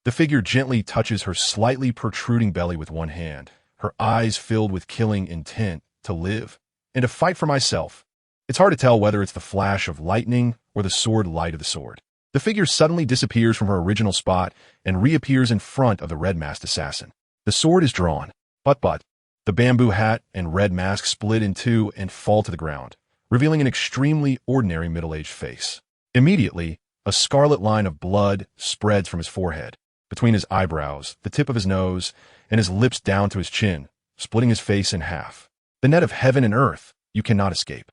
The figure gently touches her slightly protruding belly with one hand, her eyes filled with killing intent to live and to fight for myself. It's hard to tell whether it's the flash of lightning or the sword light of the sword. The figure suddenly disappears from her original spot and reappears in front of the red-masked assassin. The sword is drawn, but the bamboo hat and red mask split in two and fall to the ground, revealing an extremely ordinary middle-aged face. Immediately, a scarlet line of blood spreads from his forehead, between his eyebrows, the tip of his nose, and his lips down to his chin, splitting his face in half. The net of heaven and earth, you cannot escape.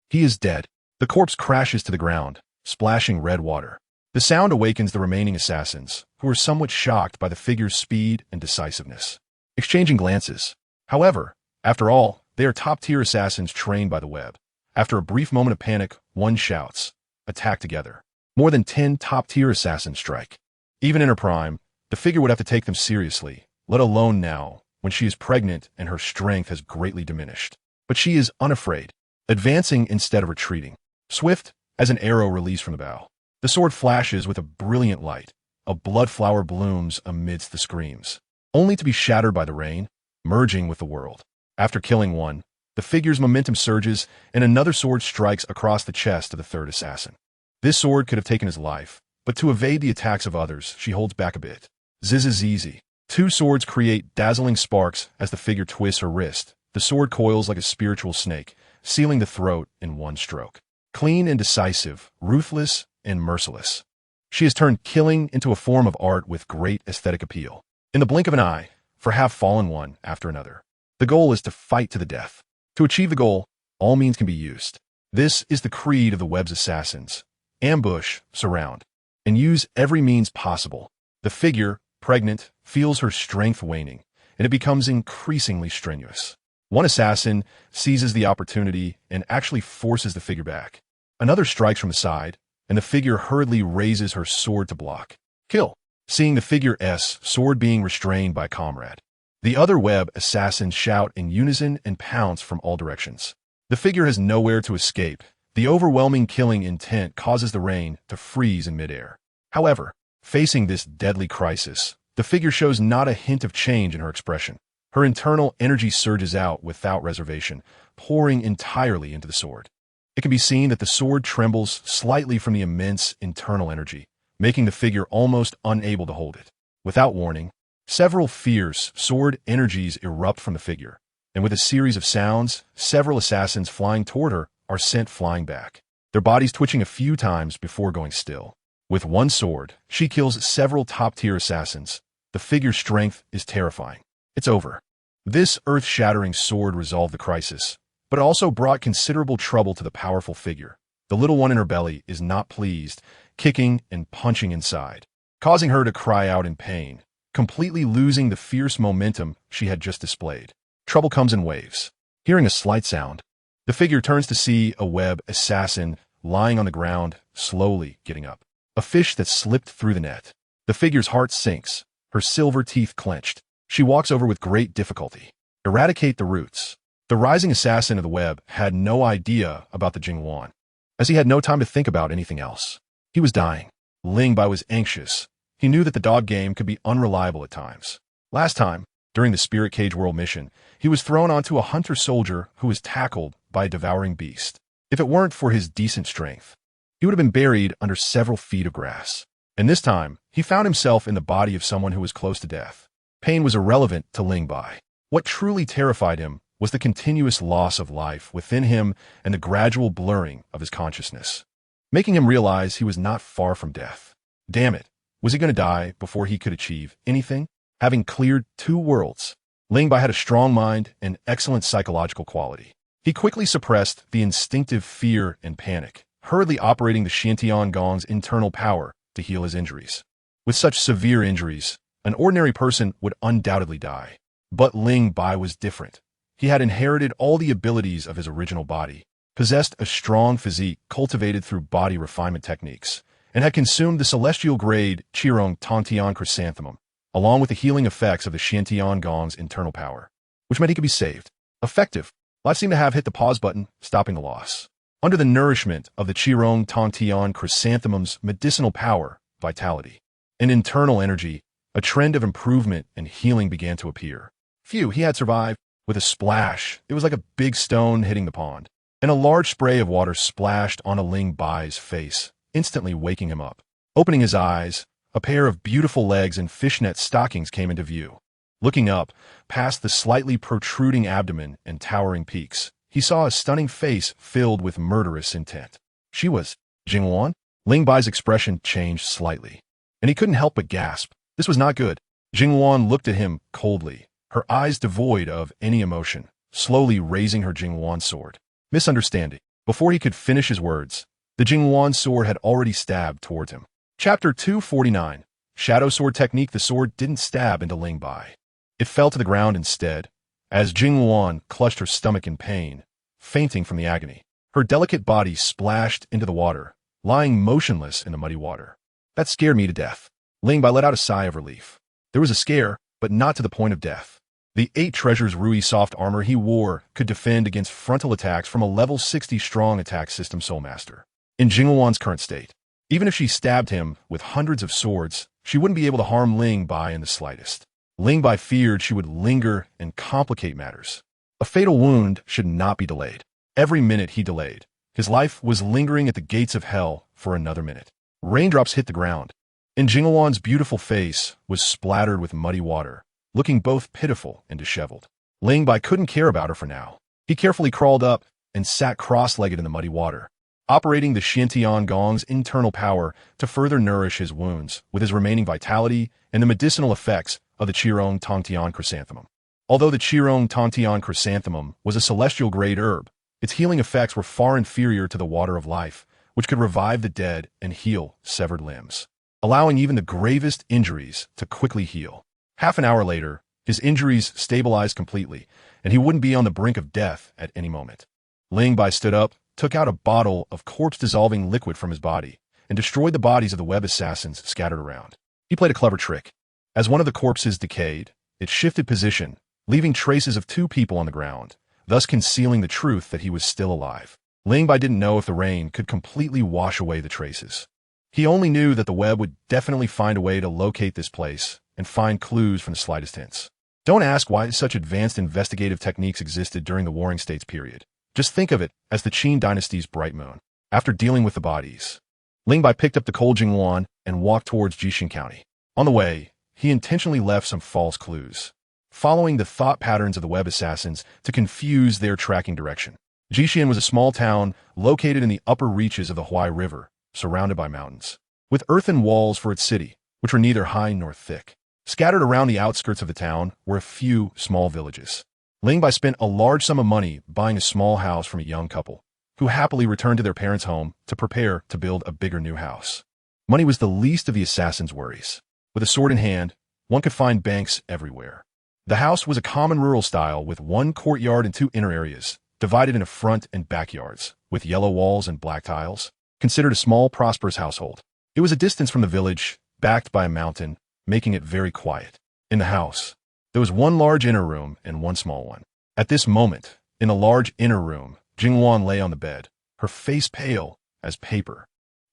He is dead. The corpse crashes to the ground, splashing red water. The sound awakens the remaining assassins, who are somewhat shocked by the figure's speed and decisiveness, exchanging glances. However, after all, they are top-tier assassins trained by the web. After a brief moment of panic, one shouts, attack together. More than 10 top-tier assassins strike. Even in her prime, the figure would have to take them seriously, let alone now, when she is pregnant and her strength has greatly diminished. But she is unafraid, advancing instead of retreating. Swift as an arrow released from the bow. The sword flashes with a brilliant light. A blood flower blooms amidst the screams, only to be shattered by the rain, merging with the world. After killing one, the figure's momentum surges, and another sword strikes across the chest of the third assassin. This sword could have taken his life, but to evade the attacks of others, she holds back a bit. Zizizizi. Two swords create dazzling sparks as the figure twists her wrist. The sword coils like a spiritual snake, sealing the throat in one stroke. Clean and decisive, ruthless and merciless. She has turned killing into a form of art with great aesthetic appeal. In the blink of an eye, for half-fallen one after another. The goal is to fight to the death. To achieve the goal, all means can be used. This is the creed of the web's assassins. Ambush, surround, and use every means possible. The figure, pregnant, feels her strength waning, and it becomes increasingly strenuous. One assassin seizes the opportunity and actually forces the figure back. Another strikes from the side, and the figure hurriedly raises her sword to block. Kill. Seeing the figure's sword being restrained by a comrade. The other web assassins shout in unison and pounce from all directions. The figure has nowhere to escape. The overwhelming killing intent causes the rain to freeze in midair. However, facing this deadly crisis, the figure shows not a hint of change in her expression. Her internal energy surges out without reservation, pouring entirely into the sword. It can be seen that the sword trembles slightly from the immense internal energy, making the figure almost unable to hold it. Without warning, several fierce sword energies erupt from the figure, and with a series of sounds, several assassins flying toward her are sent flying back, their bodies twitching a few times before going still. With one sword, she kills several top-tier assassins. The figure's strength is terrifying. It's over. This earth-shattering sword resolved the crisis, but also brought considerable trouble to the powerful figure. The little one in her belly is not pleased, kicking and punching inside, causing her to cry out in pain, completely losing the fierce momentum she had just displayed. Trouble comes in waves. Hearing a slight sound, the figure turns to see a web assassin lying on the ground, slowly getting up. A fish that slipped through the net. The figure's heart sinks, her silver teeth clenched. She walks over with great difficulty. Eradicate the roots. The rising assassin of the web had no idea about the Jingwan, as he had no time to think about anything else. He was dying. Ling Bai was anxious. He knew that the dog game could be unreliable at times. Last time, during the Spirit Cage World mission, he was thrown onto a hunter soldier who was tackled by a devouring beast. If it weren't for his decent strength, he would have been buried under several feet of grass. And this time, he found himself in the body of someone who was close to death. Pain was irrelevant to Ling Bai. What truly terrified him was the continuous loss of life within him and the gradual blurring of his consciousness, making him realize he was not far from death. Damn it, was he going to die before he could achieve anything? Having cleared 2 worlds, Ling Bai had a strong mind and excellent psychological quality. He quickly suppressed the instinctive fear and panic, hurriedly operating the Xiantian Gong's internal power to heal his injuries. With such severe injuries, an ordinary person would undoubtedly die. But Ling Bai was different. He had inherited all the abilities of his original body, possessed a strong physique cultivated through body refinement techniques, and had consumed the celestial-grade Qirong Tantian chrysanthemum, along with the healing effects of the Xiantian Gong's internal power, which meant he could be saved. Effective. Life seemed to have hit the pause button, stopping the loss. Under the nourishment of the Qirong Tantian chrysanthemum's medicinal power, vitality, and internal energy, a trend of improvement and healing began to appear. Phew, he had survived. With a splash, it was like a big stone hitting the pond, and a large spray of water splashed onto Ling Bai's face, instantly waking him up. Opening his eyes, a pair of beautiful legs and fishnet stockings came into view. Looking up, past the slightly protruding abdomen and towering peaks, he saw a stunning face filled with murderous intent. She was Jingwan? Ling Bai's expression changed slightly, and he couldn't help but gasp. This was not good. Jingwan looked at him coldly, her eyes devoid of any emotion, slowly raising her Jingwan sword. Misunderstanding. Before he could finish his words, the Jingwan sword had already stabbed towards him. Chapter 249. Shadow Sword Technique. The sword didn't stab into Ling Bai. It fell to the ground instead, as Jingwan clutched her stomach in pain, fainting from the agony. Her delicate body splashed into the water, lying motionless in the muddy water. That scared me to death. Ling Bai let out a sigh of relief. There was a scare, but not to the point of death. The 8 treasures Rui soft armor he wore could defend against frontal attacks from a level 60 strong attack system Soulmaster. In Jingwan's current state, even if she stabbed him with hundreds of swords, she wouldn't be able to harm Ling Bai in the slightest. Ling Bai feared she would linger and complicate matters. A fatal wound should not be delayed. Every minute he delayed, his life was lingering at the gates of hell for another minute. Raindrops hit the ground, and Jingwan's beautiful face was splattered with muddy water, looking both pitiful and disheveled. Ling Bai couldn't care about her for now. He carefully crawled up and sat cross-legged in the muddy water, operating the Xiantian Gong's internal power to further nourish his wounds with his remaining vitality and the medicinal effects of the Qirong Tantian chrysanthemum. Although the Qirong Tantian chrysanthemum was a celestial-grade herb, its healing effects were far inferior to the water of life, which could revive the dead and heal severed limbs, allowing even the gravest injuries to quickly heal. Half an hour later, his injuries stabilized completely, and he wouldn't be on the brink of death at any moment. Ling Bai stood up, took out a bottle of corpse-dissolving liquid from his body, and destroyed the bodies of the web assassins scattered around. He played a clever trick. As one of the corpses decayed, it shifted position, leaving traces of 2 people on the ground, thus concealing the truth that he was still alive. Ling Bai didn't know if the rain could completely wash away the traces. He only knew that the web would definitely find a way to locate this place and find clues from the slightest hints. Don't ask why such advanced investigative techniques existed during the Warring States period. Just think of it as the Qin dynasty's bright moon. After dealing with the bodies, Ling Bai picked up the cold Jingwan and walked towards Jixin County. On the way, he intentionally left some false clues. following the thought patterns of the web assassins to confuse their tracking direction. Jixian was a small town located in the upper reaches of the Huai River, surrounded by mountains, with earthen walls for its city, which were neither high nor thick. Scattered around the outskirts of the town were a few small villages. Ling Bai spent a large sum of money buying a small house from a young couple, who happily returned to their parents' home to prepare to build a bigger new house. Money was the least of the assassin's worries. With a sword in hand, one could find banks everywhere. The house was a common rural style with one courtyard and two inner areas, divided into front and backyards, with yellow walls and black tiles, considered a small, prosperous household. It was a distance from the village, backed by a mountain, making it very quiet. In the house, there was one large inner room and one small one. At this moment, in the large inner room, Jingwan lay on the bed, her face pale as paper.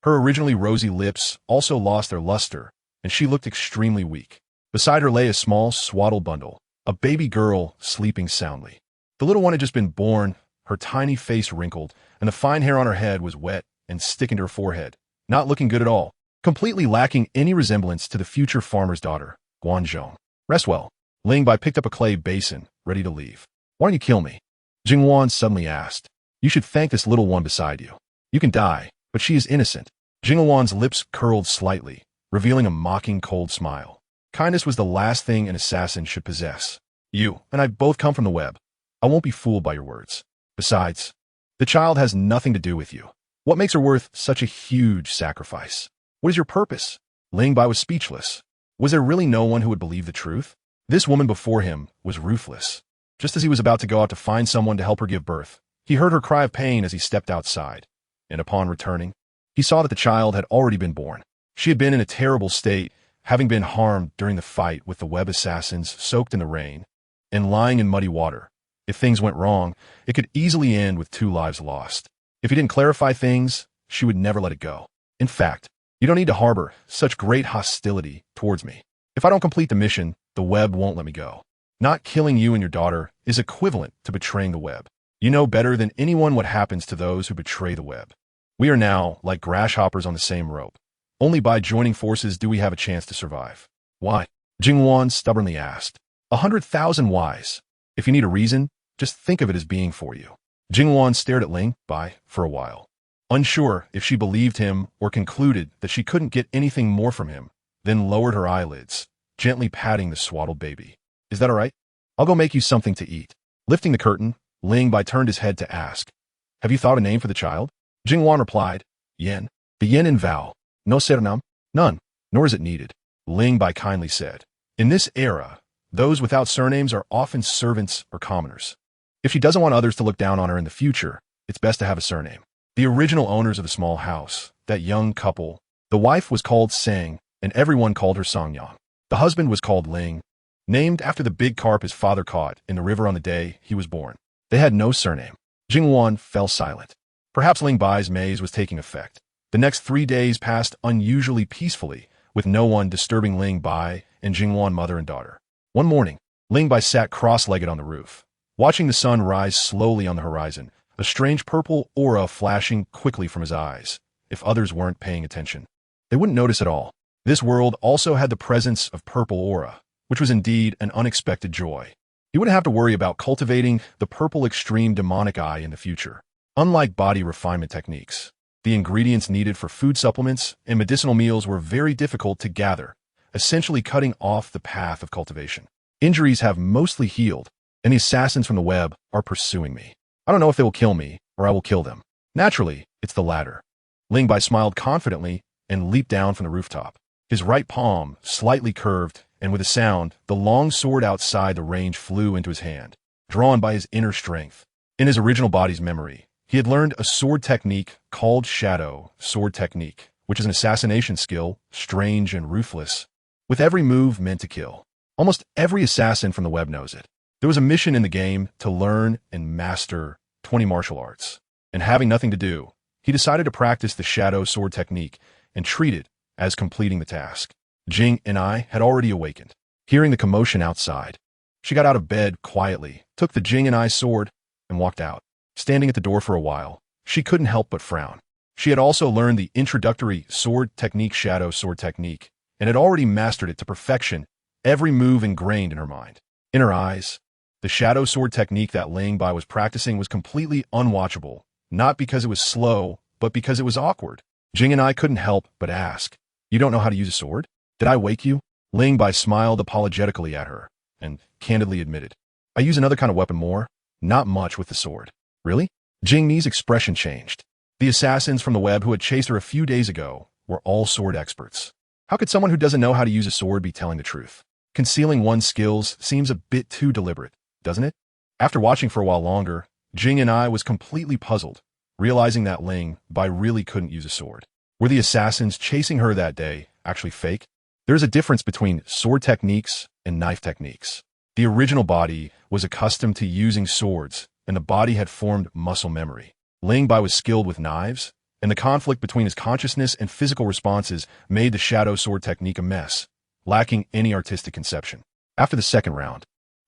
Her originally rosy lips also lost their luster, and she looked extremely weak. Beside her lay a small, swaddled bundle, a baby girl sleeping soundly. The little one had just been born, her tiny face wrinkled, and the fine hair on her head was wet and sticking to her forehead, not looking good at all, completely lacking any resemblance to the future farmer's daughter, Guanzhong. Rest well. Ling Bai picked up a clay basin, ready to leave. Why don't you kill me? Jingwan suddenly asked. You should thank this little one beside you. You can die, but she is innocent. Jingwan's lips curled slightly, revealing a mocking cold smile. Kindness was the last thing an assassin should possess. You and I both come from the web. I won't be fooled by your words. Besides, the child has nothing to do with you. What makes her worth such a huge sacrifice? What is your purpose? Ling Bai was speechless. Was there really no one who would believe the truth? This woman before him was ruthless. Just as he was about to go out to find someone to help her give birth, he heard her cry of pain as he stepped outside. And upon returning, he saw that the child had already been born. She had been in a terrible state, having been harmed during the fight with the web assassins, soaked in the rain, and lying in muddy water. If things went wrong, it could easily end with 2 lives lost. If he didn't clarify things, she would never let it go. In fact, you don't need to harbor such great hostility towards me. If I don't complete the mission, the web won't let me go. Not killing you and your daughter is equivalent to betraying the web. You know better than anyone what happens to those who betray the web. We are now like grasshoppers on the same rope. Only by joining forces do we have a chance to survive. Why? Jingwan stubbornly asked. 100,000 whys. If you need a reason, just think of it as being for you. Jingwan stared at Ling Bai for a while, unsure if she believed him or concluded that she couldn't get anything more from him, then lowered her eyelids, gently patting the swaddled baby. Is that all right? I'll go make you something to eat. Lifting the curtain, Ling Bai turned his head to ask, have you thought a name for the child? Jingwan replied, Yen. Begin in vowel. No surname? None, nor is it needed. Ling Bai kindly said, in this era, those without surnames are often servants or commoners. If she doesn't want others to look down on her in the future, it's best to have a surname. The original owners of the small house, that young couple, the wife was called Sang, and everyone called her Songyang. The husband was called Ling, named after the big carp his father caught in the river on the day he was born. They had no surname. Jingwan fell silent. Perhaps Ling Bai's maze was taking effect. The next 3 days passed unusually peacefully, with no one disturbing Ling Bai and Jingwan mother and daughter. One morning, Ling Bai sat cross-legged on the roof, watching the sun rise slowly on the horizon, a strange purple aura flashing quickly from his eyes. If others weren't paying attention, they wouldn't notice at all. This world also had the presence of purple aura, which was indeed an unexpected joy. He wouldn't have to worry about cultivating the purple extreme demonic eye in the future. Unlike body refinement techniques, the ingredients needed for food supplements and medicinal meals were very difficult to gather, essentially cutting off the path of cultivation. Injuries have mostly healed, and the assassins from the web are pursuing me. I don't know if they will kill me, or I will kill them. Naturally, it's the latter. Ling Bai smiled confidently and leaped down from the rooftop. His right palm slightly curved, and with a sound, the long sword outside the range flew into his hand, drawn by his inner strength. In his original body's memory, he had learned a sword technique called Shadow Sword Technique, which is an assassination skill, strange and ruthless, with every move meant to kill. Almost every assassin from the web knows it. There was a mission in the game to learn and master 20 martial arts, and having nothing to do, he decided to practice the Shadow Sword Technique and treat it as completing the task. Jing and I had already awakened. Hearing the commotion outside, she got out of bed quietly, took the Jing and I sword, and walked out. Standing at the door for a while, she couldn't help but frown. She had also learned the introductory sword technique Shadow Sword Technique, and had already mastered it to perfection, every move ingrained in her mind. In her eyes, the shadow sword technique that Ling Bai was practicing was completely unwatchable, not because it was slow, but because it was awkward. Jing and I couldn't help but ask, "You don't know how to use a sword? Did I wake you?" Ling Bai smiled apologetically at her and candidly admitted, "I use another kind of weapon more, not much with the sword." "Really?" Jing Ni's expression changed. The assassins from the web who had chased her a few days ago were all sword experts. How could someone who doesn't know how to use a sword be telling the truth? Concealing one's skills seems a bit too deliberate, doesn't it? After watching for a while longer, Jing and I was completely puzzled, realizing that Ling Bai really couldn't use a sword. Were the assassins chasing her that day actually fake? There's a difference between sword techniques and knife techniques. The original body was accustomed to using swords, and the body had formed muscle memory. Ling Bai was skilled with knives, and the conflict between his consciousness and physical responses made the shadow sword technique a mess, lacking any artistic conception. After the second round,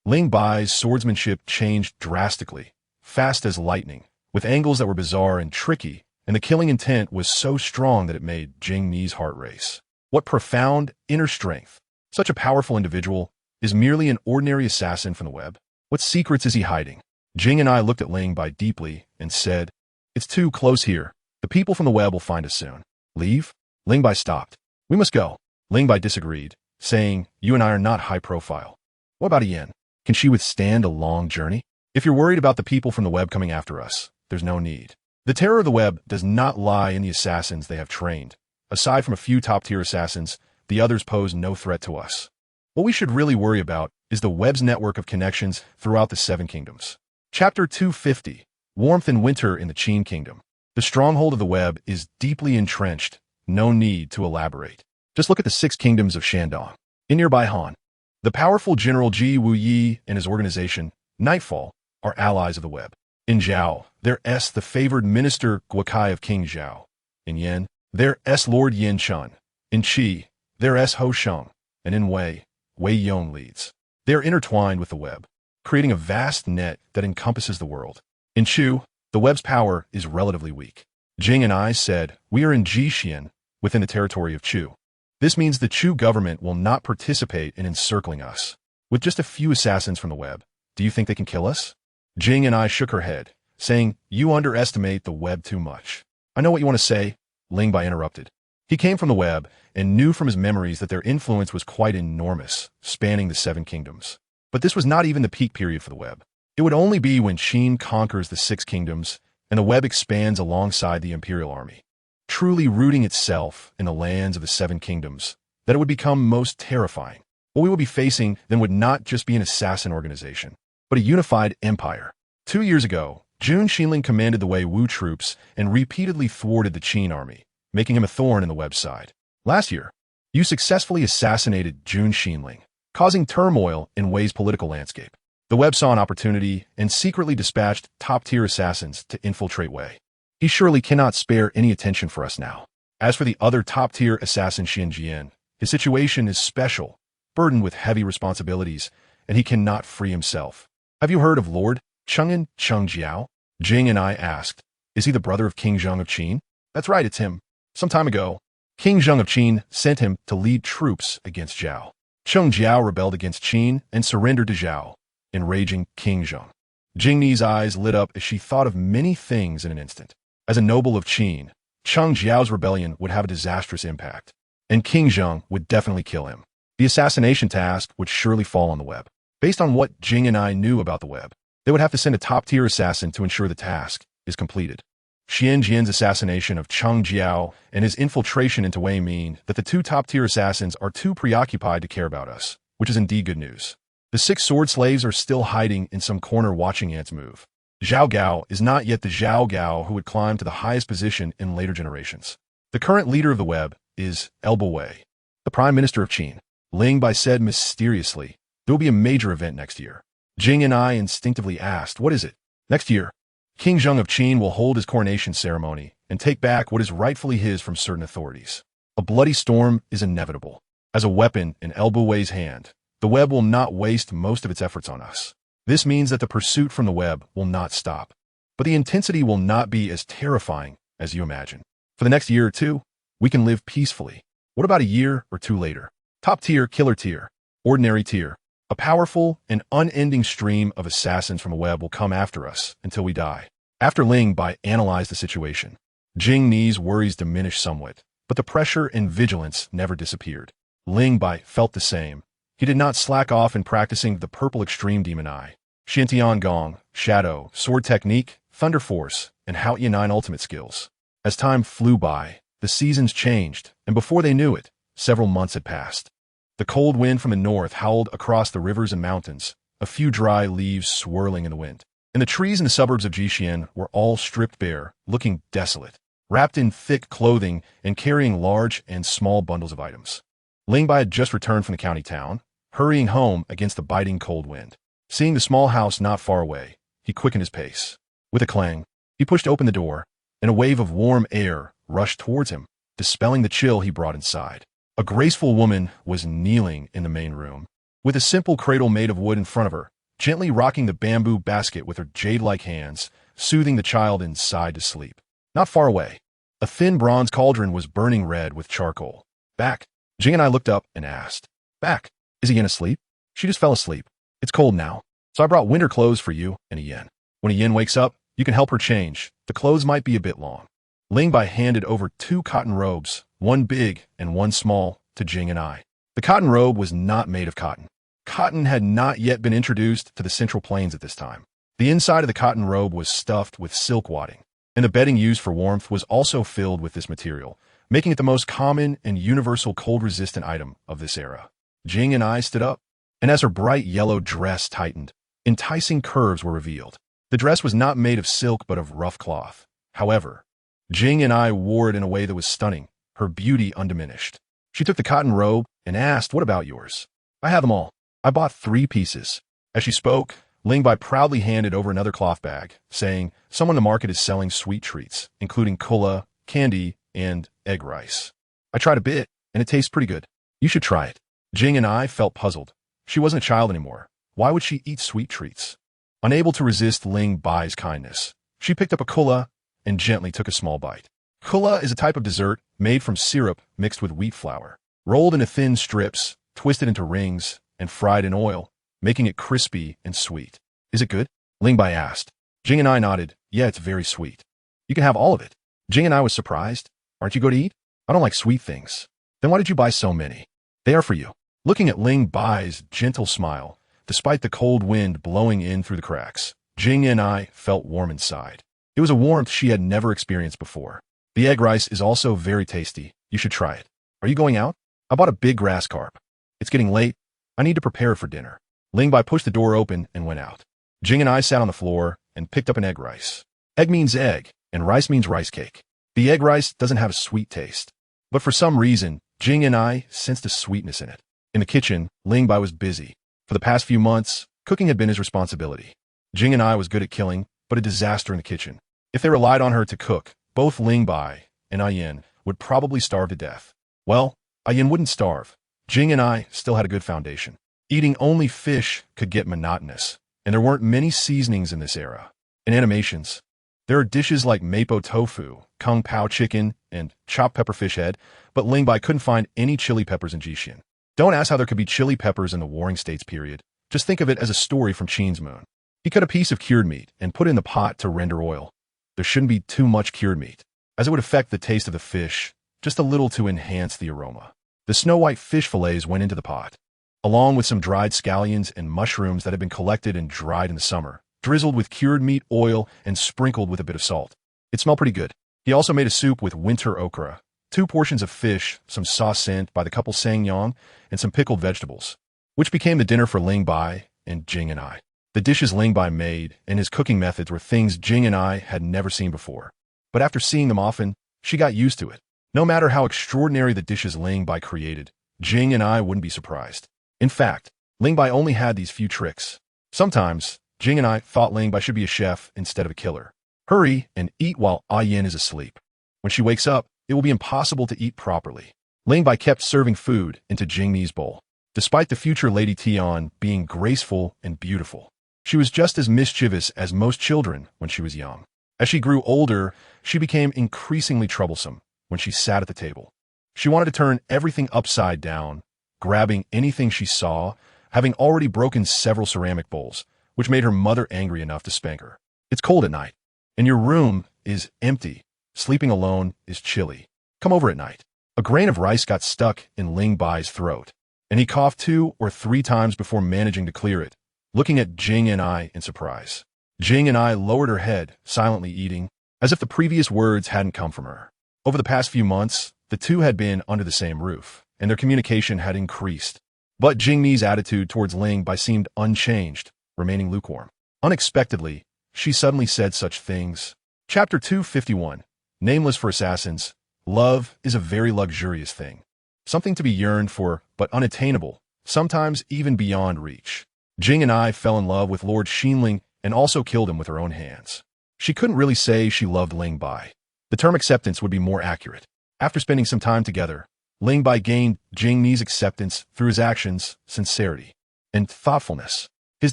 Ling Bai's swordsmanship changed drastically, fast as lightning, with angles that were bizarre and tricky, and the killing intent was so strong that it made Jing Ni's heart race. What profound inner strength! Such a powerful individual is merely an ordinary assassin from the web. What secrets is he hiding? Jing and I looked at Ling Bai deeply and said, "It's too close here. The people from the web will find us soon." "Leave?" Ling Bai stopped. "We must go." Ling Bai disagreed, saying, "You and I are not high profile." "What about Yen? Can she withstand a long journey?" "If you're worried about the people from the web coming after us, there's no need. The terror of the web does not lie in the assassins they have trained. Aside from a few top-tier assassins, the others pose no threat to us. What we should really worry about is the web's network of connections throughout the Seven Kingdoms." Chapter 250, Warmth and Winter in the Qin Kingdom. The stronghold of the web is deeply entrenched, no need to elaborate. Just look at the 6 kingdoms of Shandong. In nearby Han, the powerful General Ji Wuyi and his organization, Nightfall, are allies of the web. In Zhao, their the favored minister Guokai of King Zhao. In Yan, their Lord Yin Chun. In Qi, their Ho Sheng. And in Wei Yong leads. They are intertwined with the web, creating a vast net that encompasses the world. In Chu, the web's power is relatively weak. Jing and I said, "We are in Jixian, within the territory of Chu. This means the Chu government will not participate in encircling us. With just a few assassins from the web, do you think they can kill us?" Jing and I shook her head, saying, "You underestimate the web too much." "I know what you want to say," Ling Bai interrupted. He came from the web and knew from his memories that their influence was quite enormous, spanning the 7 kingdoms. But this was not even the peak period for the web. It would only be when Qin conquers the 6 kingdoms and the web expands alongside the imperial army, truly rooting itself in the lands of the 7 kingdoms, that it would become most terrifying. What we would be facing then would not just be an assassin organization, but a unified empire. 2 years ago, Jun Xinling commanded the Wei Wu troops and repeatedly thwarted the Qin army, making him a thorn in the web's side. Last year, you successfully assassinated Jun Xinling, causing turmoil in Wei's political landscape. The web saw an opportunity and secretly dispatched top-tier assassins to infiltrate Wei. He surely cannot spare any attention for us now. As for the other top-tier assassin Xin Jian, his situation is special, burdened with heavy responsibilities, and he cannot free himself. "Have you heard of Lord Cheng'an Jiao?" Jing and I asked. "Is he the brother of King Zheng of Qin?" "That's right, it's him. Some time ago, King Zheng of Qin sent him to lead troops against Zhao. Cheng Jiao rebelled against Qin and surrendered to Zhao, enraging King Zheng." Jing Ni's eyes lit up as she thought of many things in an instant. As a noble of Qin, Cheng Jiao's rebellion would have a disastrous impact, and King Zheng would definitely kill him. The assassination task would surely fall on the web. Based on what Jing and I knew about the web, they would have to send a top-tier assassin to ensure the task is completed. Xian Jian's assassination of Cheng Jiao and his infiltration into Wei mean that the 2 top-tier assassins are too preoccupied to care about us, which is indeed good news. The 6 sword slaves are still hiding in some corner watching Yan's move. Zhao Gao is not yet the Zhao Gao who would climb to the highest position in later generations. The current leader of the web is Elba Wei, the Prime Minister of Qin. Ling Bai said mysteriously, "There will be a major event next year." Jing and I instinctively asked, "What is it?" "Next year, King Zheng of Qin will hold his coronation ceremony and take back what is rightfully his from certain authorities. A bloody storm is inevitable. As a weapon in Elba Wei's hand, the web will not waste most of its efforts on us. This means that the pursuit from the web will not stop, but the intensity will not be as terrifying as you imagine. For the next year or 2, we can live peacefully. What about a year or 2 later? Top tier, killer tier, ordinary tier. A powerful and unending stream of assassins from a web will come after us until we die. After Ling Bai analyzed the situation, Jing Ni's worries diminished somewhat, but the pressure and vigilance never disappeared. Ling Bai felt the same. He did not slack off in practicing the purple extreme demon eye, Shintian Gong, Shadow, Sword Technique, Thunder Force, and Haoyan 9 ultimate skills. As time flew by, the seasons changed, and before they knew it, several months had passed. The cold wind from the north howled across the rivers and mountains, a few dry leaves swirling in the wind. And the trees in the suburbs of Jixian were all stripped bare, looking desolate, wrapped in thick clothing and carrying large and small bundles of items. Ling Bai had just returned from the county town, hurrying home against the biting cold wind. Seeing the small house not far away, he quickened his pace. With a clang, he pushed open the door, and a wave of warm air rushed towards him, dispelling the chill he brought inside. A graceful woman was kneeling in the main room, with a simple cradle made of wood in front of her, gently rocking the bamboo basket with her jade-like hands, soothing the child inside to sleep. Not far away, a thin bronze cauldron was burning red with charcoal. Back. Jing and I looked up and asked, Back, is Ian asleep? She just fell asleep. It's cold now, so I brought winter clothes for you and Ian. When Ian wakes up, you can help her change. The clothes might be a bit long. Ling Bai handed over 2 cotton robes, one big and one small, to Jing and I. The cotton robe was not made of cotton. Cotton had not yet been introduced to the Central Plains at this time. The inside of the cotton robe was stuffed with silk wadding, and the bedding used for warmth was also filled with this material, making it the most common and universal cold-resistant item of this era. Jing and I stood up, and as her bright yellow dress tightened, enticing curves were revealed. The dress was not made of silk but of rough cloth. However, Jing and I wore it in a way that was stunning, her beauty undiminished. She took the cotton robe and asked, What about yours? I have them all. I bought 3 pieces. As she spoke, Ling Bai proudly handed over another cloth bag, saying, Someone in the market is selling sweet treats, including kulla, candy, and egg rice. I tried a bit, and it tastes pretty good. You should try it. Jing and I felt puzzled. She wasn't a child anymore. Why would she eat sweet treats? Unable to resist Ling Bai's kindness, she picked up a kulla and gently took a small bite. Kulla is a type of dessert made from syrup mixed with wheat flour, rolled into thin strips, twisted into rings, and fried in oil, making it crispy and sweet. Is it good? Ling Bai asked. Jing and I nodded. Yeah, it's very sweet. You can have all of it. Jing and I was surprised. Aren't you going to eat? I don't like sweet things. Then why did you buy so many? They are for you. Looking at Ling Bai's gentle smile, despite the cold wind blowing in through the cracks, Jing and I felt warm inside. It was a warmth she had never experienced before. The egg rice is also very tasty. You should try it. Are you going out? I bought a big grass carp. It's getting late. I need to prepare it for dinner. Ling Bai pushed the door open and went out. Jing and I sat on the floor and picked up an egg rice. Egg means egg, and rice means rice cake. The egg rice doesn't have a sweet taste. But for some reason, Jing and I sensed a sweetness in it. In the kitchen, Ling Bai was busy. For the past few months, cooking had been his responsibility. Jing and I was good at killing, but a disaster in the kitchen. If they relied on her to cook, both Ling Bai and Ayin would probably starve to death. Well, Ayin wouldn't starve. Jing and I still had a good foundation. Eating only fish could get monotonous, and there weren't many seasonings in this era. In animations, there are dishes like mapo tofu, kung pao chicken, and chopped pepper fish head, but Ling Bai couldn't find any chili peppers in Jixian. Don't ask how there could be chili peppers in the Warring States period. Just think of it as a story from Qin's Moon. He cut a piece of cured meat and put it in the pot to render oil. There shouldn't be too much cured meat, as it would affect the taste of the fish, just a little to enhance the aroma. The snow-white fish fillets went into the pot, along with some dried scallions and mushrooms that had been collected and dried in the summer, drizzled with cured meat oil and sprinkled with a bit of salt. It smelled pretty good. He also made a soup with winter okra, 2 portions of fish, some sauce sent by the couple Sangyang, and some pickled vegetables, which became the dinner for Ling Bai and Jing and I. The dishes Ling Bai made and his cooking methods were things Jing and I had never seen before. But after seeing them often, she got used to it. No matter how extraordinary the dishes Ling Bai created, Jing and I wouldn't be surprised. In fact, Ling Bai only had these few tricks. Sometimes, Jing and I thought Ling Bai should be a chef instead of a killer. Hurry and eat while Ayin is asleep. When she wakes up, it will be impossible to eat properly. Ling Bai kept serving food into Jing Ni's bowl. Despite the future Lady Tian being graceful and beautiful, she was just as mischievous as most children when she was young. As she grew older, she became increasingly troublesome when she sat at the table. She wanted to turn everything upside down, grabbing anything she saw, having already broken several ceramic bowls, which made her mother angry enough to spank her. It's cold at night, and your room is empty. Sleeping alone is chilly. Come over at night. A grain of rice got stuck in Ling Bai's throat, and he coughed 2 or 3 times before managing to clear it, looking at Jing and I in surprise. Jing and I lowered her head, silently eating, as if the previous words hadn't come from her. Over the past few months, the two had been under the same roof, and their communication had increased. But Jing Mi's attitude towards Ling Bai seemed unchanged, remaining lukewarm. Unexpectedly, she suddenly said such things. Chapter 251, Nameless for Assassins. Love is a very luxurious thing. Something to be yearned for, but unattainable, sometimes even beyond reach. Jing and I fell in love with Lord Xinling and also killed him with her own hands. She couldn't really say she loved Ling Bai. The term acceptance would be more accurate. After spending some time together, Ling Bai gained Jing Mi's acceptance through his actions, sincerity, and thoughtfulness. His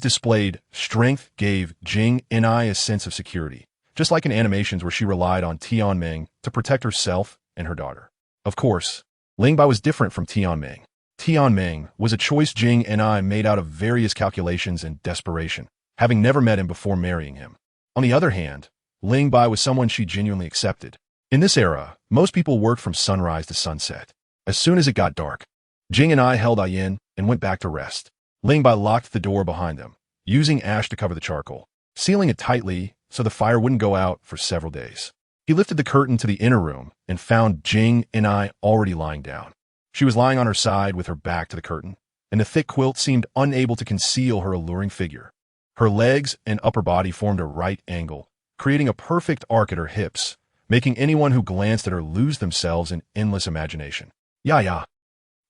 displayed strength gave Jing and I a sense of security, just like in animations where she relied on Tianming to protect herself and her daughter. Of course, Ling Bai was different from Tianming. Tianming was a choice Jing and I made out of various calculations and desperation, having never met him before marrying him. On the other hand, Ling Bai was someone she genuinely accepted. In this era, most people worked from sunrise to sunset. As soon as it got dark, Jing and I held Ayin and went back to rest. Ling Bai locked the door behind them, using ash to cover the charcoal, sealing it tightly so the fire wouldn't go out for several days. He lifted the curtain to the inner room and found Jing and I already lying down. She was lying on her side with her back to the curtain, and the thick quilt seemed unable to conceal her alluring figure. Her legs and upper body formed a right angle, creating a perfect arc at her hips, making anyone who glanced at her lose themselves in endless imagination. Ya.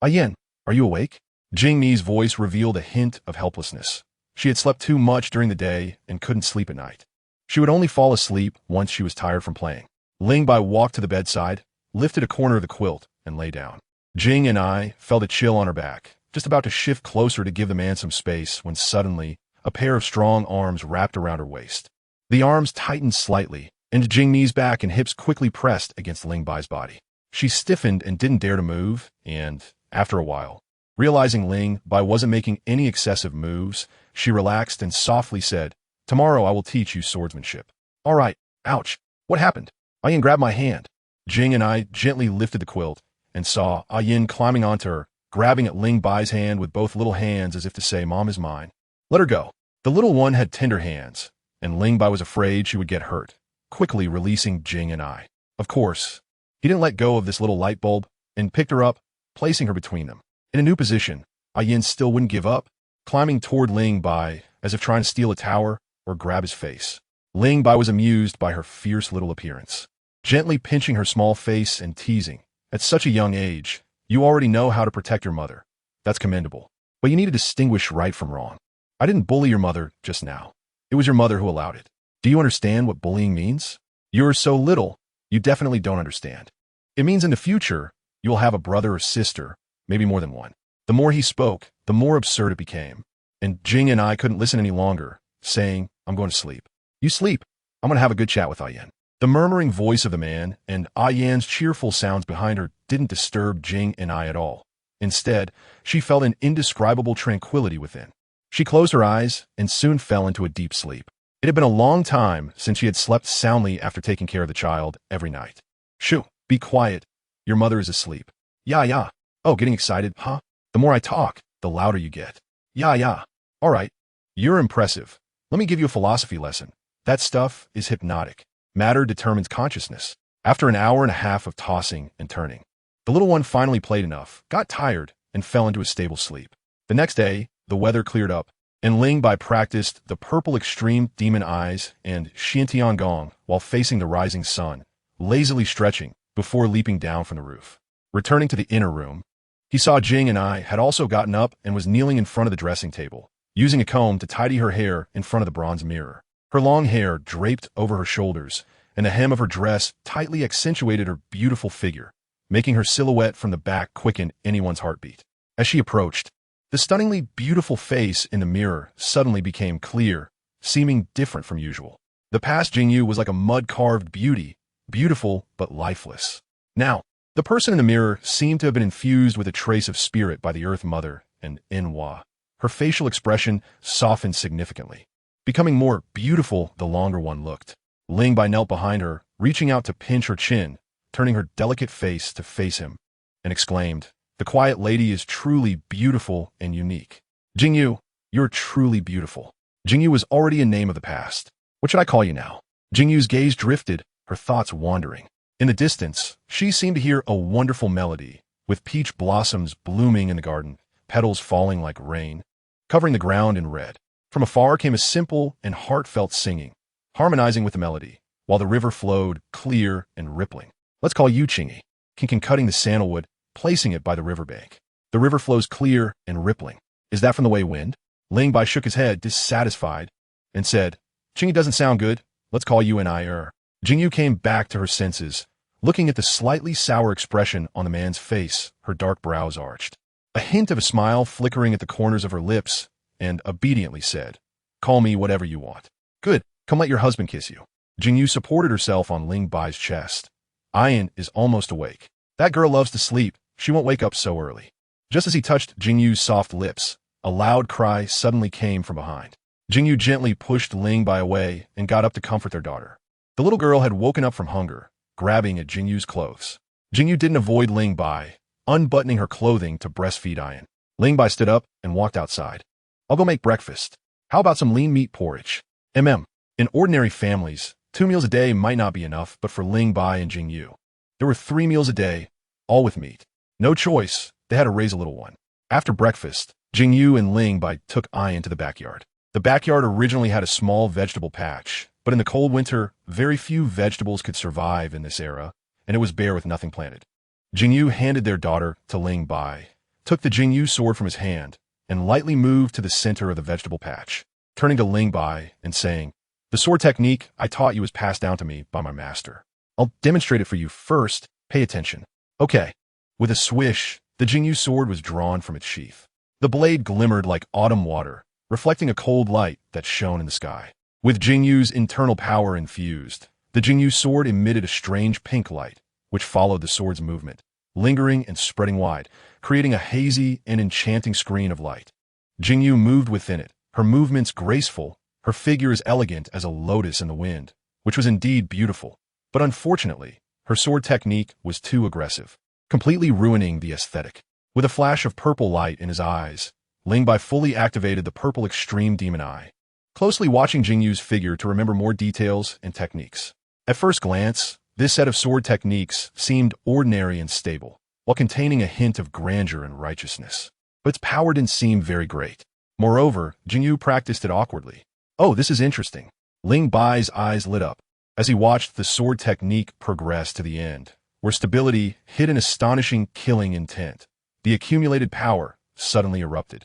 Ayin, are you awake? Jing Mi's voice revealed a hint of helplessness. She had slept too much during the day and couldn't sleep at night. She would only fall asleep once she was tired from playing. Ling Bai walked to the bedside, lifted a corner of the quilt, and lay down. Jing and I felt a chill on her back, just about to shift closer to give the man some space when suddenly a pair of strong arms wrapped around her waist. The arms tightened slightly, and Jing Mi's back and hips quickly pressed against Ling Bai's body. She stiffened and didn't dare to move, and, after a while, realizing Ling Bai wasn't making any excessive moves, she relaxed and softly said, "Tomorrow I will teach you swordsmanship." "All right." "Ouch. What happened?" Ayin grabbed my hand. Jing and I gently lifted the quilt and saw Ayin climbing onto her, grabbing at Ling Bai's hand with both little hands as if to say, "Mom is mine." "Let her go." The little one had tender hands, and Ling Bai was afraid she would get hurt, quickly releasing Jing and I. Of course, he didn't let go of this little light bulb and picked her up, placing her between them. In a new position, Ayin still wouldn't give up, climbing toward Ling Bai as if trying to steal a tower or grab his face. Ling Bai was amused by her fierce little appearance, gently pinching her small face and teasing. "At such a young age, you already know how to protect your mother. That's commendable. But you need to distinguish right from wrong. I didn't bully your mother just now. It was your mother who allowed it. Do you understand what bullying means? You're so little, you definitely don't understand. It means in the future, you'll have a brother or sister, maybe more than one." The more he spoke, the more absurd it became. And Jing and I couldn't listen any longer, saying, "I'm going to sleep." "You sleep. I'm going to have a good chat with Ayin." The murmuring voice of the man and Ayin's cheerful sounds behind her didn't disturb Jing and I at all. Instead, she felt an indescribable tranquility within. She closed her eyes and soon fell into a deep sleep. It had been a long time since she had slept soundly after taking care of the child every night. "Shoo, be quiet. Your mother is asleep." Ya. "Oh, getting excited, huh? The more I talk, the louder you get." Ya. "All right. You're impressive. Let me give you a philosophy lesson. That stuff is hypnotic. Matter determines consciousness." After an hour and a half of tossing and turning, the little one finally played enough, got tired, and fell into a stable sleep. The next day, the weather cleared up, and Ling Bai practiced the purple extreme demon eyes and Xiantiangong while facing the rising sun, lazily stretching before leaping down from the roof. Returning to the inner room, he saw Jing and I had also gotten up and was kneeling in front of the dressing table, using a comb to tidy her hair in front of the bronze mirror. Her long hair draped over her shoulders, and the hem of her dress tightly accentuated her beautiful figure, making her silhouette from the back quicken anyone's heartbeat. As she approached, the stunningly beautiful face in the mirror suddenly became clear, seeming different from usual. The past Jingyu was like a mud-carved beauty, beautiful but lifeless. Now, the person in the mirror seemed to have been infused with a trace of spirit by the Earth Mother and Enhua. Her facial expression softened significantly, becoming more beautiful the longer one looked. Ling Bai knelt behind her, reaching out to pinch her chin, turning her delicate face to face him, and exclaimed, "The quiet lady is truly beautiful and unique. Jingyu, you're truly beautiful." Jingyu was already a name of the past. "What should I call you now?" Jingyu's gaze drifted, her thoughts wandering. In the distance, she seemed to hear a wonderful melody, with peach blossoms blooming in the garden, petals falling like rain, covering the ground in red. From afar came a simple and heartfelt singing, harmonizing with the melody, while the river flowed, clear and rippling. "Let's call you Chingy." Kinkin cutting the sandalwood, placing it by the riverbank. "The river flows clear and rippling. Is that from the way wind?" Ling Bai shook his head, dissatisfied, and said, "Chingy doesn't sound good. Let's call you N.I.R." Jingyu came back to her senses, looking at the slightly sour expression on the man's face, her dark brows arched. A hint of a smile flickering at the corners of her lips, and obediently said, "Call me whatever you want." "Good, come let your husband kiss you." Jingyu supported herself on Ling Bai's chest. "Ian is almost awake. That girl loves to sleep. She won't wake up so early." Just as he touched Jingyu's soft lips, a loud cry suddenly came from behind. Jingyu gently pushed Ling Bai away and got up to comfort their daughter. The little girl had woken up from hunger, grabbing at Jingyu's clothes. Jingyu didn't avoid Ling Bai, unbuttoning her clothing to breastfeed Ian. Ling Bai stood up and walked outside. "I'll go make breakfast. How about some lean meat porridge?" In ordinary families, 2 meals a day might not be enough, but for Ling Bai and Jingyu, there were 3 meals a day, all with meat. No choice, they had to raise a little one. After breakfast, Jingyu and Ling Bai took Ian to the backyard. The backyard originally had a small vegetable patch, but in the cold winter, very few vegetables could survive in this era, and it was bare with nothing planted. Jingyu handed their daughter to Ling Bai, took the Jingyu sword from his hand, and lightly moved to the center of the vegetable patch, turning to Ling Bai and saying, "The sword technique I taught you was passed down to me by my master. I'll demonstrate it for you first. Pay attention." "Okay." With a swish, the Jingyu sword was drawn from its sheath. The blade glimmered like autumn water, reflecting a cold light that shone in the sky. With Jingyu's internal power infused, the Jingyu sword emitted a strange pink light, which followed the sword's movement, lingering and spreading wide, creating a hazy and enchanting screen of light. Jingyu moved within it, her movements graceful, her figure as elegant as a lotus in the wind, which was indeed beautiful. But unfortunately, her sword technique was too aggressive, completely ruining the aesthetic. With a flash of purple light in his eyes, Ling Bai fully activated the purple extreme demon eye, closely watching Jingyu's figure to remember more details and techniques. At first glance, this set of sword techniques seemed ordinary and stable, while containing a hint of grandeur and righteousness. But its power didn't seem very great. Moreover, Jingyu practiced it awkwardly. "Oh, this is interesting." Ling Bai's eyes lit up as he watched the sword technique progress to the end, where stability hid an astonishing killing intent. The accumulated power suddenly erupted,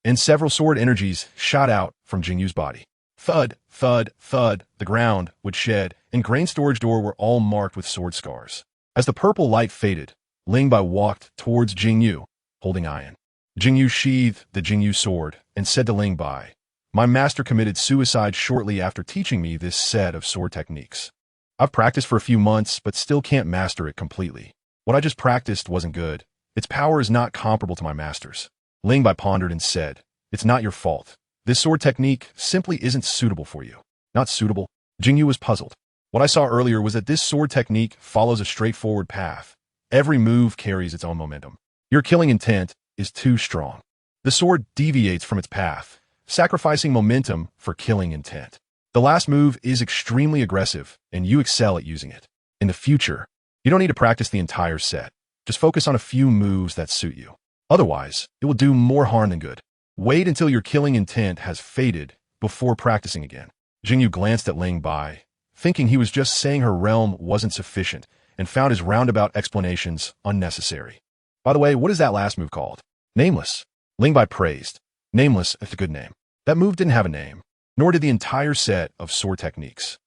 and several sword energies shot out from Jingyu's body. Thud, thud, thud, the ground, wood shed, and grain storage door were all marked with sword scars. As the purple light faded, Ling Bai walked towards Jingyu, holding Ian. Jingyu sheathed the Jingyu sword and said to Ling Bai, "My master committed suicide shortly after teaching me this set of sword techniques. I've practiced for a few months, but still can't master it completely. What I just practiced wasn't good. Its power is not comparable to my master's." Ling Bai pondered and said, "It's not your fault. This sword technique simply isn't suitable for you." "Not suitable?" Jingyu was puzzled. "What I saw earlier was that this sword technique follows a straightforward path. Every move carries its own momentum. Your killing intent is too strong. The sword deviates from its path, sacrificing momentum for killing intent. The last move is extremely aggressive, and you excel at using it. In the future, you don't need to practice the entire set. Just focus on a few moves that suit you. Otherwise, it will do more harm than good. Wait until your killing intent has faded before practicing again." Jingyu glanced at Ling Bai, thinking he was just saying her realm wasn't sufficient, and found his roundabout explanations unnecessary. "By the way, what is that last move called?" "Nameless." Ling Bai praised. "Nameless is a good name." That move didn't have a name, nor did the entire set of sword techniques.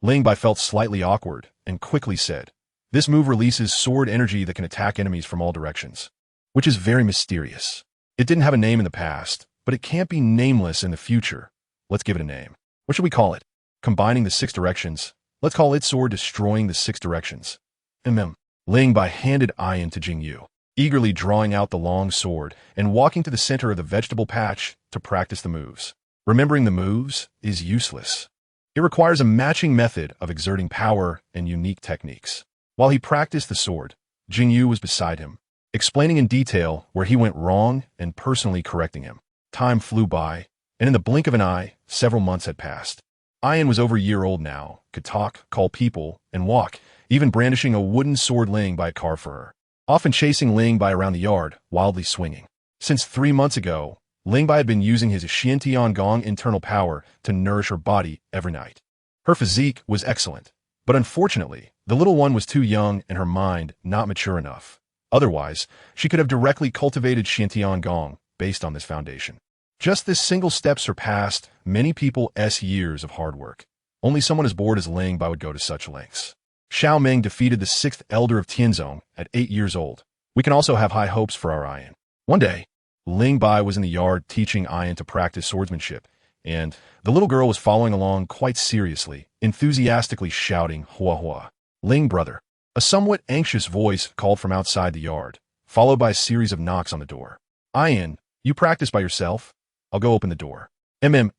Ling Bai felt slightly awkward and quickly said, "This move releases sword energy that can attack enemies from all directions, which is very mysterious. It didn't have a name in the past, but it can't be nameless in the future. Let's give it a name. What should we call it? Combining the 6 directions. Let's call it Sword Destroying the 6 Directions." Ling Bai handed Ian to Jingyu. eagerly drawing out the long sword and walking to the center of the vegetable patch to practice the moves. Remembering the moves is useless. It requires a matching method of exerting power and unique techniques. While he practiced the sword, Jingyu was beside him, explaining in detail where he went wrong and personally correcting him. Time flew by, and in the blink of an eye, several months had passed. Ian was over a year old now, could talk, call people, and walk, even brandishing a wooden sword Ling Bai carved for her, often chasing Ling Bai around the yard, wildly swinging. Since 3 months ago, Ling Bai had been using his Xiantian Gong internal power to nourish her body every night. Her physique was excellent, but unfortunately, the little one was too young and her mind not mature enough. Otherwise, she could have directly cultivated Xiantian Gong based on this foundation. Just this single step surpassed many people's years of hard work. Only someone as bored as Ling Bai would go to such lengths. Xiao Ming defeated the 6th elder of Tianzong at 8 years old. We can also have high hopes for our Ian. One day, Ling Bai was in the yard teaching Ian to practice swordsmanship, and the little girl was following along quite seriously, enthusiastically shouting, "Hua hua." "Ling, brother." A somewhat anxious voice called from outside the yard, followed by a series of knocks on the door. "Ian, you practice by yourself? I'll go open the door." Ian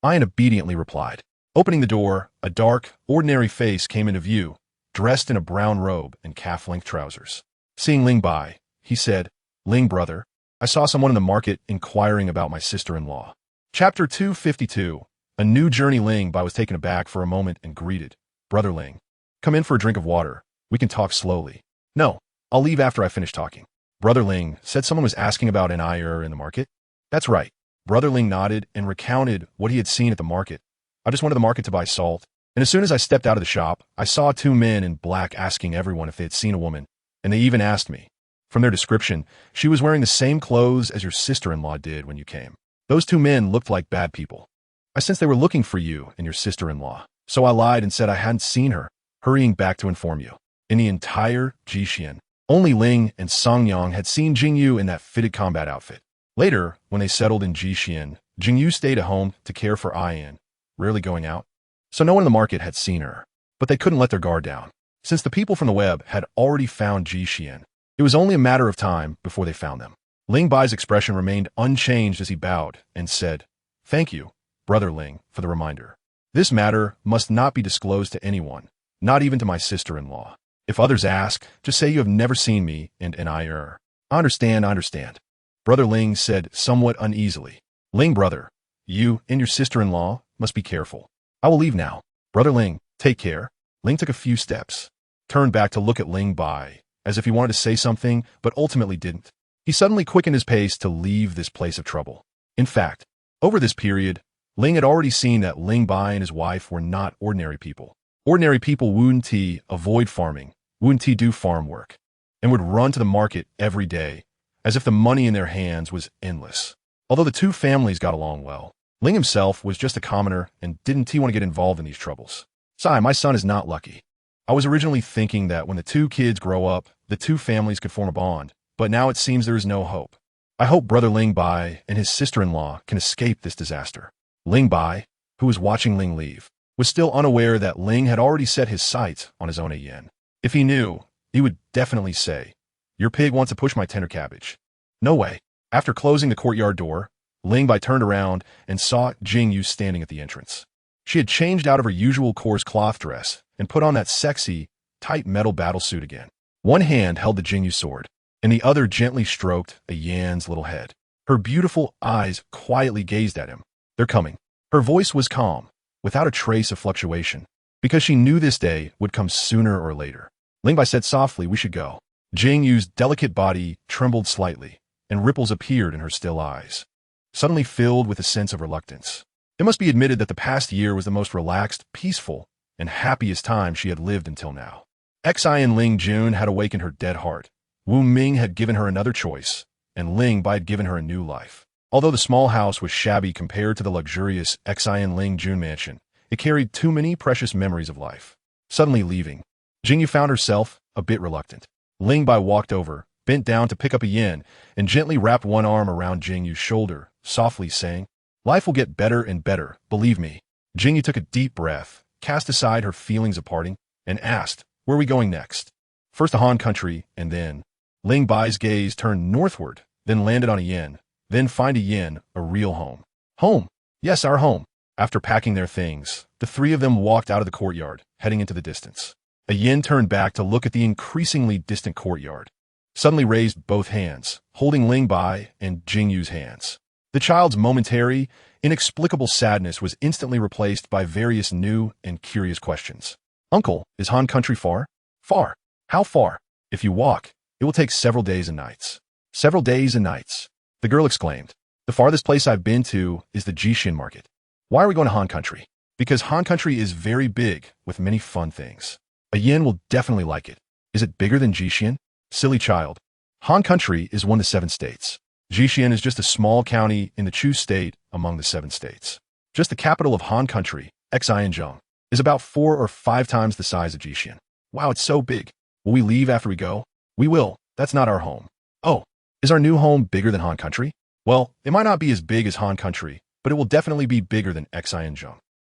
obediently replied. Opening the door, a dark, ordinary face came into view, dressed in a brown robe and calf-length trousers. Seeing Ling Bai, he said, "Ling, brother, I saw someone in the market inquiring about my sister-in-law." Chapter 252. A new journey. Ling Bai was taken aback for a moment and greeted, "Brother Ling, come in for a drink of water. We can talk slowly." "No, I'll leave after I finish talking." Brother Ling said someone was asking about an ayur in the market. "That's right." Brother Ling nodded and recounted what he had seen at the market. "I just went to the market to buy salt, and as soon as I stepped out of the shop, I saw 2 men in black asking everyone if they had seen a woman, and they even asked me. From their description, she was wearing the same clothes as your sister-in-law did when you came. Those 2 men looked like bad people. I sensed they were looking for you and your sister-in-law, so I lied and said I hadn't seen her, hurrying back to inform you." In the entire Jixian, only Ling and Songyang had seen Jingyu in that fitted combat outfit. Later, when they settled in Jixian, Jingyu stayed at home to care for Ian, rarely going out, so no one in the market had seen her. But they couldn't let their guard down. Since the people from the web had already found Jixian, it was only a matter of time before they found them. Ling Bai's expression remained unchanged as he bowed and said, "Thank you, Brother Ling, for the reminder. This matter must not be disclosed to anyone, not even to my sister-in-law. If others ask, just say you have never seen me and an ayur." I understand. Brother Ling said somewhat uneasily. "Ling, brother, you and your sister-in-law must be careful. I will leave now. Brother Ling, take care." Ling took a few steps, turned back to look at Ling Bai, as if he wanted to say something, but ultimately didn't. He suddenly quickened his pace to leave this place of trouble. In fact, over this period, Ling had already seen that Ling Bai and his wife were not ordinary people. Ordinary people wouldn't avoid farming, wouldn't do farm work, and would run to the market every day, as if the money in their hands was endless. Although the 2 families got along well, Ling himself was just a commoner and didn't want to get involved in these troubles. "Sai, my son is not lucky. I was originally thinking that when the 2 kids grow up, the 2 families could form a bond, but now it seems there is no hope. I hope Brother Ling Bai and his sister-in-law can escape this disaster." Ling Bai, who was watching Ling leave, was still unaware that Ling had already set his sights on his own yen. If he knew, he would definitely say, "Your pig wants to push my tender cabbage." No way. After closing the courtyard door, Ling Bai turned around and saw Jingyu standing at the entrance. She had changed out of her usual coarse cloth dress and put on that sexy, tight metal battle suit again. One hand held the Jingyu sword, and the other gently stroked a Yan's little head. Her beautiful eyes quietly gazed at him. "They're coming." Her voice was calm, without a trace of fluctuation, because she knew this day would come sooner or later. Ling Bai said softly, "We should go." Jingyu's delicate body trembled slightly, and ripples appeared in her still eyes, suddenly filled with a sense of reluctance. It must be admitted that the past year was the most relaxed, peaceful, and happiest time she had lived until now. Xian Ling Jun had awakened her dead heart. Wu Ming had given her another choice, and Ling Bai had given her a new life. Although the small house was shabby compared to the luxurious Xian Ling Jun mansion, it carried too many precious memories of life. Suddenly leaving, Jingyu found herself a bit reluctant. Ling Bai walked over, bent down to pick up a yen, and gently wrapped one arm around Jingyu's shoulder, softly saying, "Life will get better and better, believe me." Jingyu took a deep breath, cast aside her feelings of parting, and asked, "Where are we going next?" "First to Han Country, and then..." Ling Bai's gaze turned northward, then landed on a yin. Then find a yin, a real home. Home. Yes, our home. After packing their things, the three of them walked out of the courtyard, heading into the distance. A yin turned back to look at the increasingly distant courtyard. Suddenly raised both hands, holding Ling Bai and Jingyu's hands. The child's momentary, inexplicable sadness was instantly replaced by various new and curious questions. Uncle, is Han Country far? Far. How far? If you walk, it will take several days and nights. Several days and nights. The girl exclaimed. The farthest place I've been to is the Jixin market. Why are we going to Han Country? Because Han Country is very big, with many fun things. A yin will definitely like it. Is it bigger than Jixin? Silly child. Han Country is one of the 7 states. Jixin is just a small county in the Chu state among the 7 states. Just the capital of Han Country, Xianzhong, is about 4 or 5 times the size of Jixin. Wow, it's so big. Will we leave after we go? We will. That's not our home. Oh, is our new home bigger than Han Country? Well, it might not be as big as Han Country, but it will definitely be bigger than Xianzhong.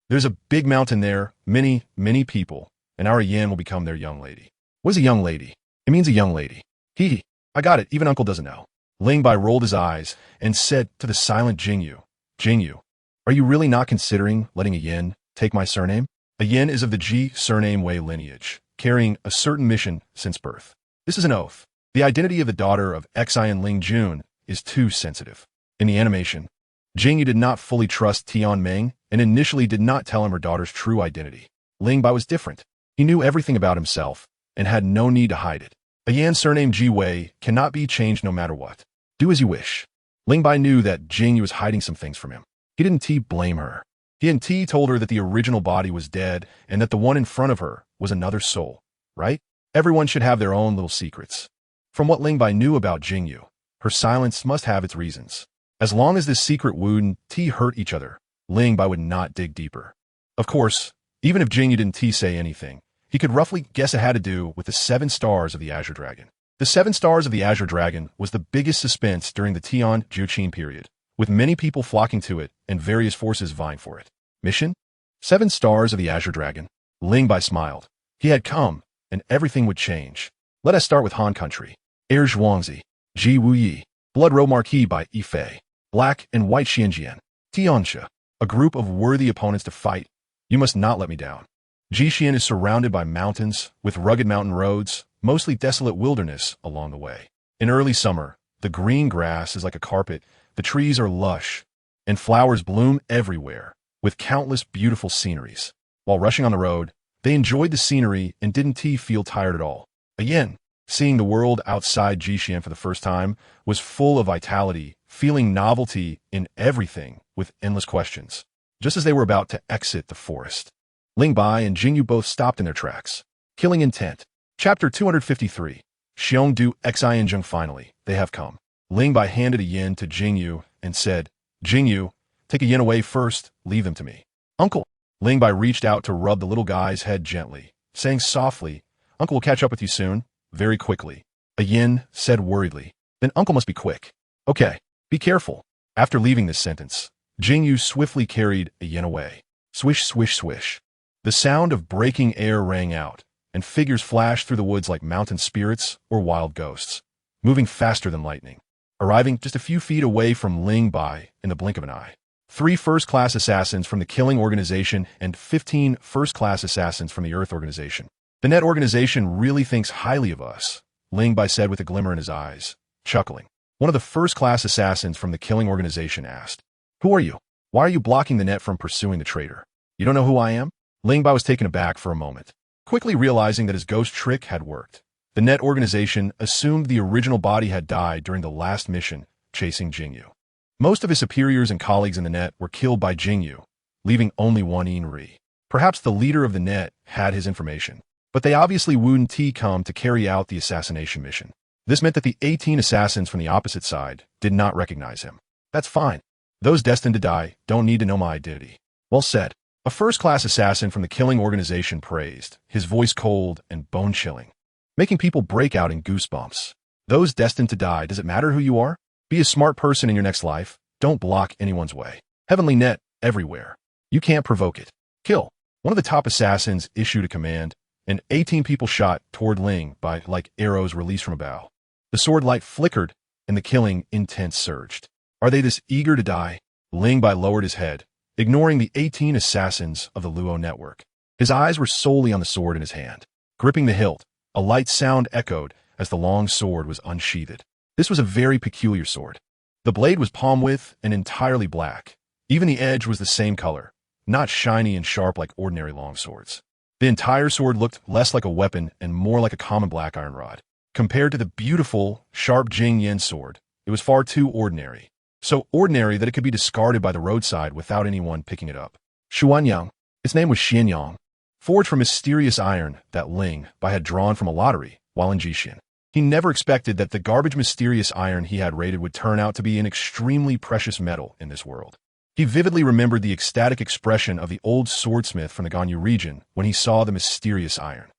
There's a big mountain there, many, many people, and our yin will become their young lady. What is a young lady? It means a young lady. Hee. I got it, even Uncle doesn't know. Ling Bai rolled his eyes and said to the silent Jingyu, Jingyu, are you really not considering letting a yin take my surname? A yin is of the Ji surname Wei lineage, carrying a certain mission since birth. This is an oath. The identity of the daughter of Xian Ling Jun is too sensitive. In the animation, Jingyu did not fully trust Tian Meng and initially did not tell him her daughter's true identity. Ling Bai was different. He knew everything about himself and had no need to hide it. A Yan surname Ji Wei cannot be changed no matter what. Do as you wish. Ling Bai knew that Jingyu was hiding some things from him. He didn't blame her. He and told her that the original body was dead and that the one in front of her was another soul, right? Everyone should have their own little secrets. From what Ling Bai knew about Jingyu, her silence must have its reasons. As long as this secret Wu and hurt each other, Ling Bai would not dig deeper. Of course, even if Jingyu didn't say anything, he could roughly guess it had to do with the 7 stars of the Azure Dragon. The 7 stars of the Azure Dragon was the biggest suspense during the Tian Juqin period, with many people flocking to it and various forces vying for it. Mission? 7 stars of the Azure Dragon. Ling Bai smiled. He had come, and everything would change. Let us start with Han Country. Air Zhuangzi, Ji Wuyi, Blood Row Marquis by Yifei, Black and White Xianjian, Tianxia, a group of worthy opponents to fight. You must not let me down. Jixin is surrounded by mountains, with rugged mountain roads, mostly desolate wilderness along the way. In early summer, the green grass is like a carpet, the trees are lush, and flowers bloom everywhere, with countless beautiful sceneries. While rushing on the road, they enjoyed the scenery and didn't feel tired at all. Again, seeing the world outside Jixin for the first time was full of vitality, feeling novelty in everything with endless questions. Just as they were about to exit the forest, Ling Bai and Jingyu both stopped in their tracks. Killing intent. Chapter 253. Xiongdu Xianzheng. Finally, they have come. Ling Bai handed a yin to Jingyu and said, Jingyu, take a yin away first, leave them to me. Uncle. Ling Bai reached out to rub the little guy's head gently, saying softly, Uncle will catch up with you soon, very quickly. A yin said worriedly, then Uncle must be quick. Okay, be careful. After leaving this sentence, Jingyu swiftly carried a yin away. Swish, swish, swish. The sound of breaking air rang out, and figures flashed through the woods like mountain spirits or wild ghosts, moving faster than lightning, arriving just a few feet away from Ling Bai in the blink of an eye. 3 first-class assassins from the Killing Organization and 15 first-class assassins from the Earth Organization. The Net Organization really thinks highly of us, Ling Bai said with a glimmer in his eyes, chuckling. One of the first-class assassins from the Killing Organization asked, Who are you? Why are you blocking the Net from pursuing the traitor? You don't know who I am? Ling Bai was taken aback for a moment, quickly realizing that his ghost trick had worked. The Net Organization assumed the original body had died during the last mission, chasing Jingyu. Most of his superiors and colleagues in the Net were killed by Jingyu, leaving only one Yin-Ri. Perhaps the leader of the Net had his information, but they obviously wouldn't come to carry out the assassination mission. This meant that the 18 assassins from the opposite side did not recognize him. That's fine. Those destined to die don't need to know my identity. Well said. A first-class assassin from the Killing Organization praised, his voice cold and bone-chilling, making people break out in goosebumps. Those destined to die, does it matter who you are? Be a smart person in your next life. Don't block anyone's way. Heavenly Net everywhere. You can't provoke it. Kill. One of the top assassins issued a command, and 18 people shot toward Ling Bai like arrows released from a bow. The sword light flickered, and the killing intent surged. Are they this eager to die? Ling Bai lowered his head, ignoring the 18 assassins of the Luo network. His eyes were solely on the sword in his hand. Gripping the hilt, a light sound echoed as the long sword was unsheathed. This was a very peculiar sword. The blade was palm-width and entirely black. Even the edge was the same color, not shiny and sharp like ordinary long swords. The entire sword looked less like a weapon and more like a common black iron rod. Compared to the beautiful, sharp Jing Yin sword, it was far too ordinary. So ordinary that it could be discarded by the roadside without anyone picking it up. Xuanyang, its name was Xianyang, forged from mysterious iron that Ling Bai had drawn from a lottery while in Jixin. He never expected that the garbage mysterious iron he had raided would turn out to be an extremely precious metal in this world. He vividly remembered the ecstatic expression of the old swordsmith from the Ganyu region when he saw the mysterious iron.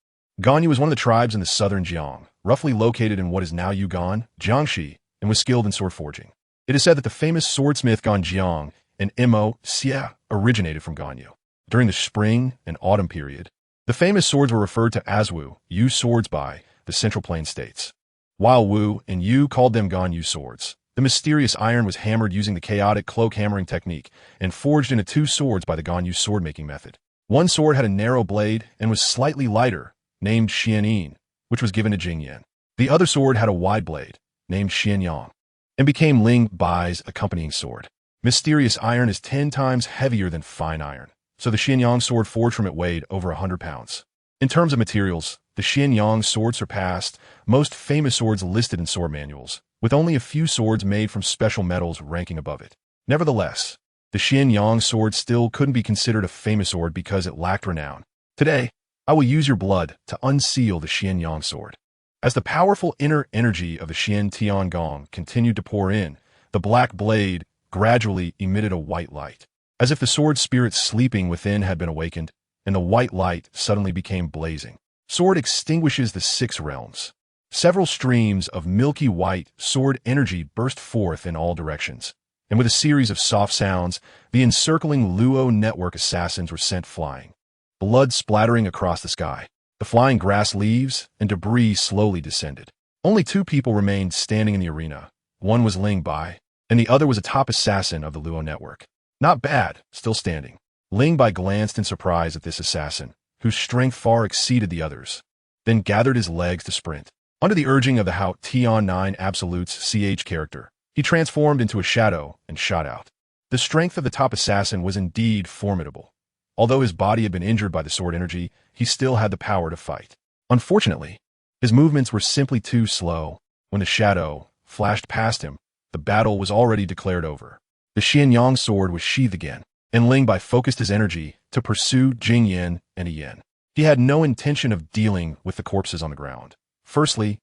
Ganyu was one of the tribes in the southern Jiang, roughly located in what is now Yunnan, Jiangxi, and was skilled in sword forging. It is said that the famous swordsmith Gan Jiang and Mo Xia originated from Ganyu. During the spring and autumn period, the famous swords were referred to as Wu, Yu swords by the Central Plain states. While Wu and Yu called them Ganyu swords, the mysterious iron was hammered using the chaotic cloak hammering technique and forged into two swords by the Ganyu sword-making method. One sword had a narrow blade and was slightly lighter, named Xianyin, which was given to Jingyan. The other sword had a wide blade, named Xianyang, and became Ling Bai's accompanying sword. Mysterious iron is 10 times heavier than fine iron, so the Xianyang sword forged from it weighed over 100 pounds. In terms of materials, the Xianyang sword surpassed most famous swords listed in sword manuals, with only a few swords made from special metals ranking above it. Nevertheless, the Xianyang sword still couldn't be considered a famous sword because it lacked renown. Today, I will use your blood to unseal the Xianyang sword. As the powerful inner energy of the Xian Tiangong continued to pour in, the black blade gradually emitted a white light, as if the sword spirit sleeping within had been awakened, and the white light suddenly became blazing. Sword extinguishes the 6 realms. Several streams of milky white sword energy burst forth in all directions, and with a series of soft sounds, the encircling Luo network assassins were sent flying. Blood splattering across the sky. The flying grass leaves and debris slowly descended. Only 2 people remained standing in the arena. One was Ling Bai, and the other was a top assassin of the Luo network. Not bad, still standing. Ling Bai glanced in surprise at this assassin, whose strength far exceeded the others, then gathered his legs to sprint. Under the urging of the Hao Tian 9 Absolute's CH character, he transformed into a shadow and shot out. The strength of the top assassin was indeed formidable. Although his body had been injured by the sword energy, he still had the power to fight. Unfortunately, his movements were simply too slow. When the shadow flashed past him, the battle was already declared over. The Xianyang sword was sheathed again, and Ling Bai focused his energy to pursue Jing Yin and Yen. He had no intention of dealing with the corpses on the ground. Firstly,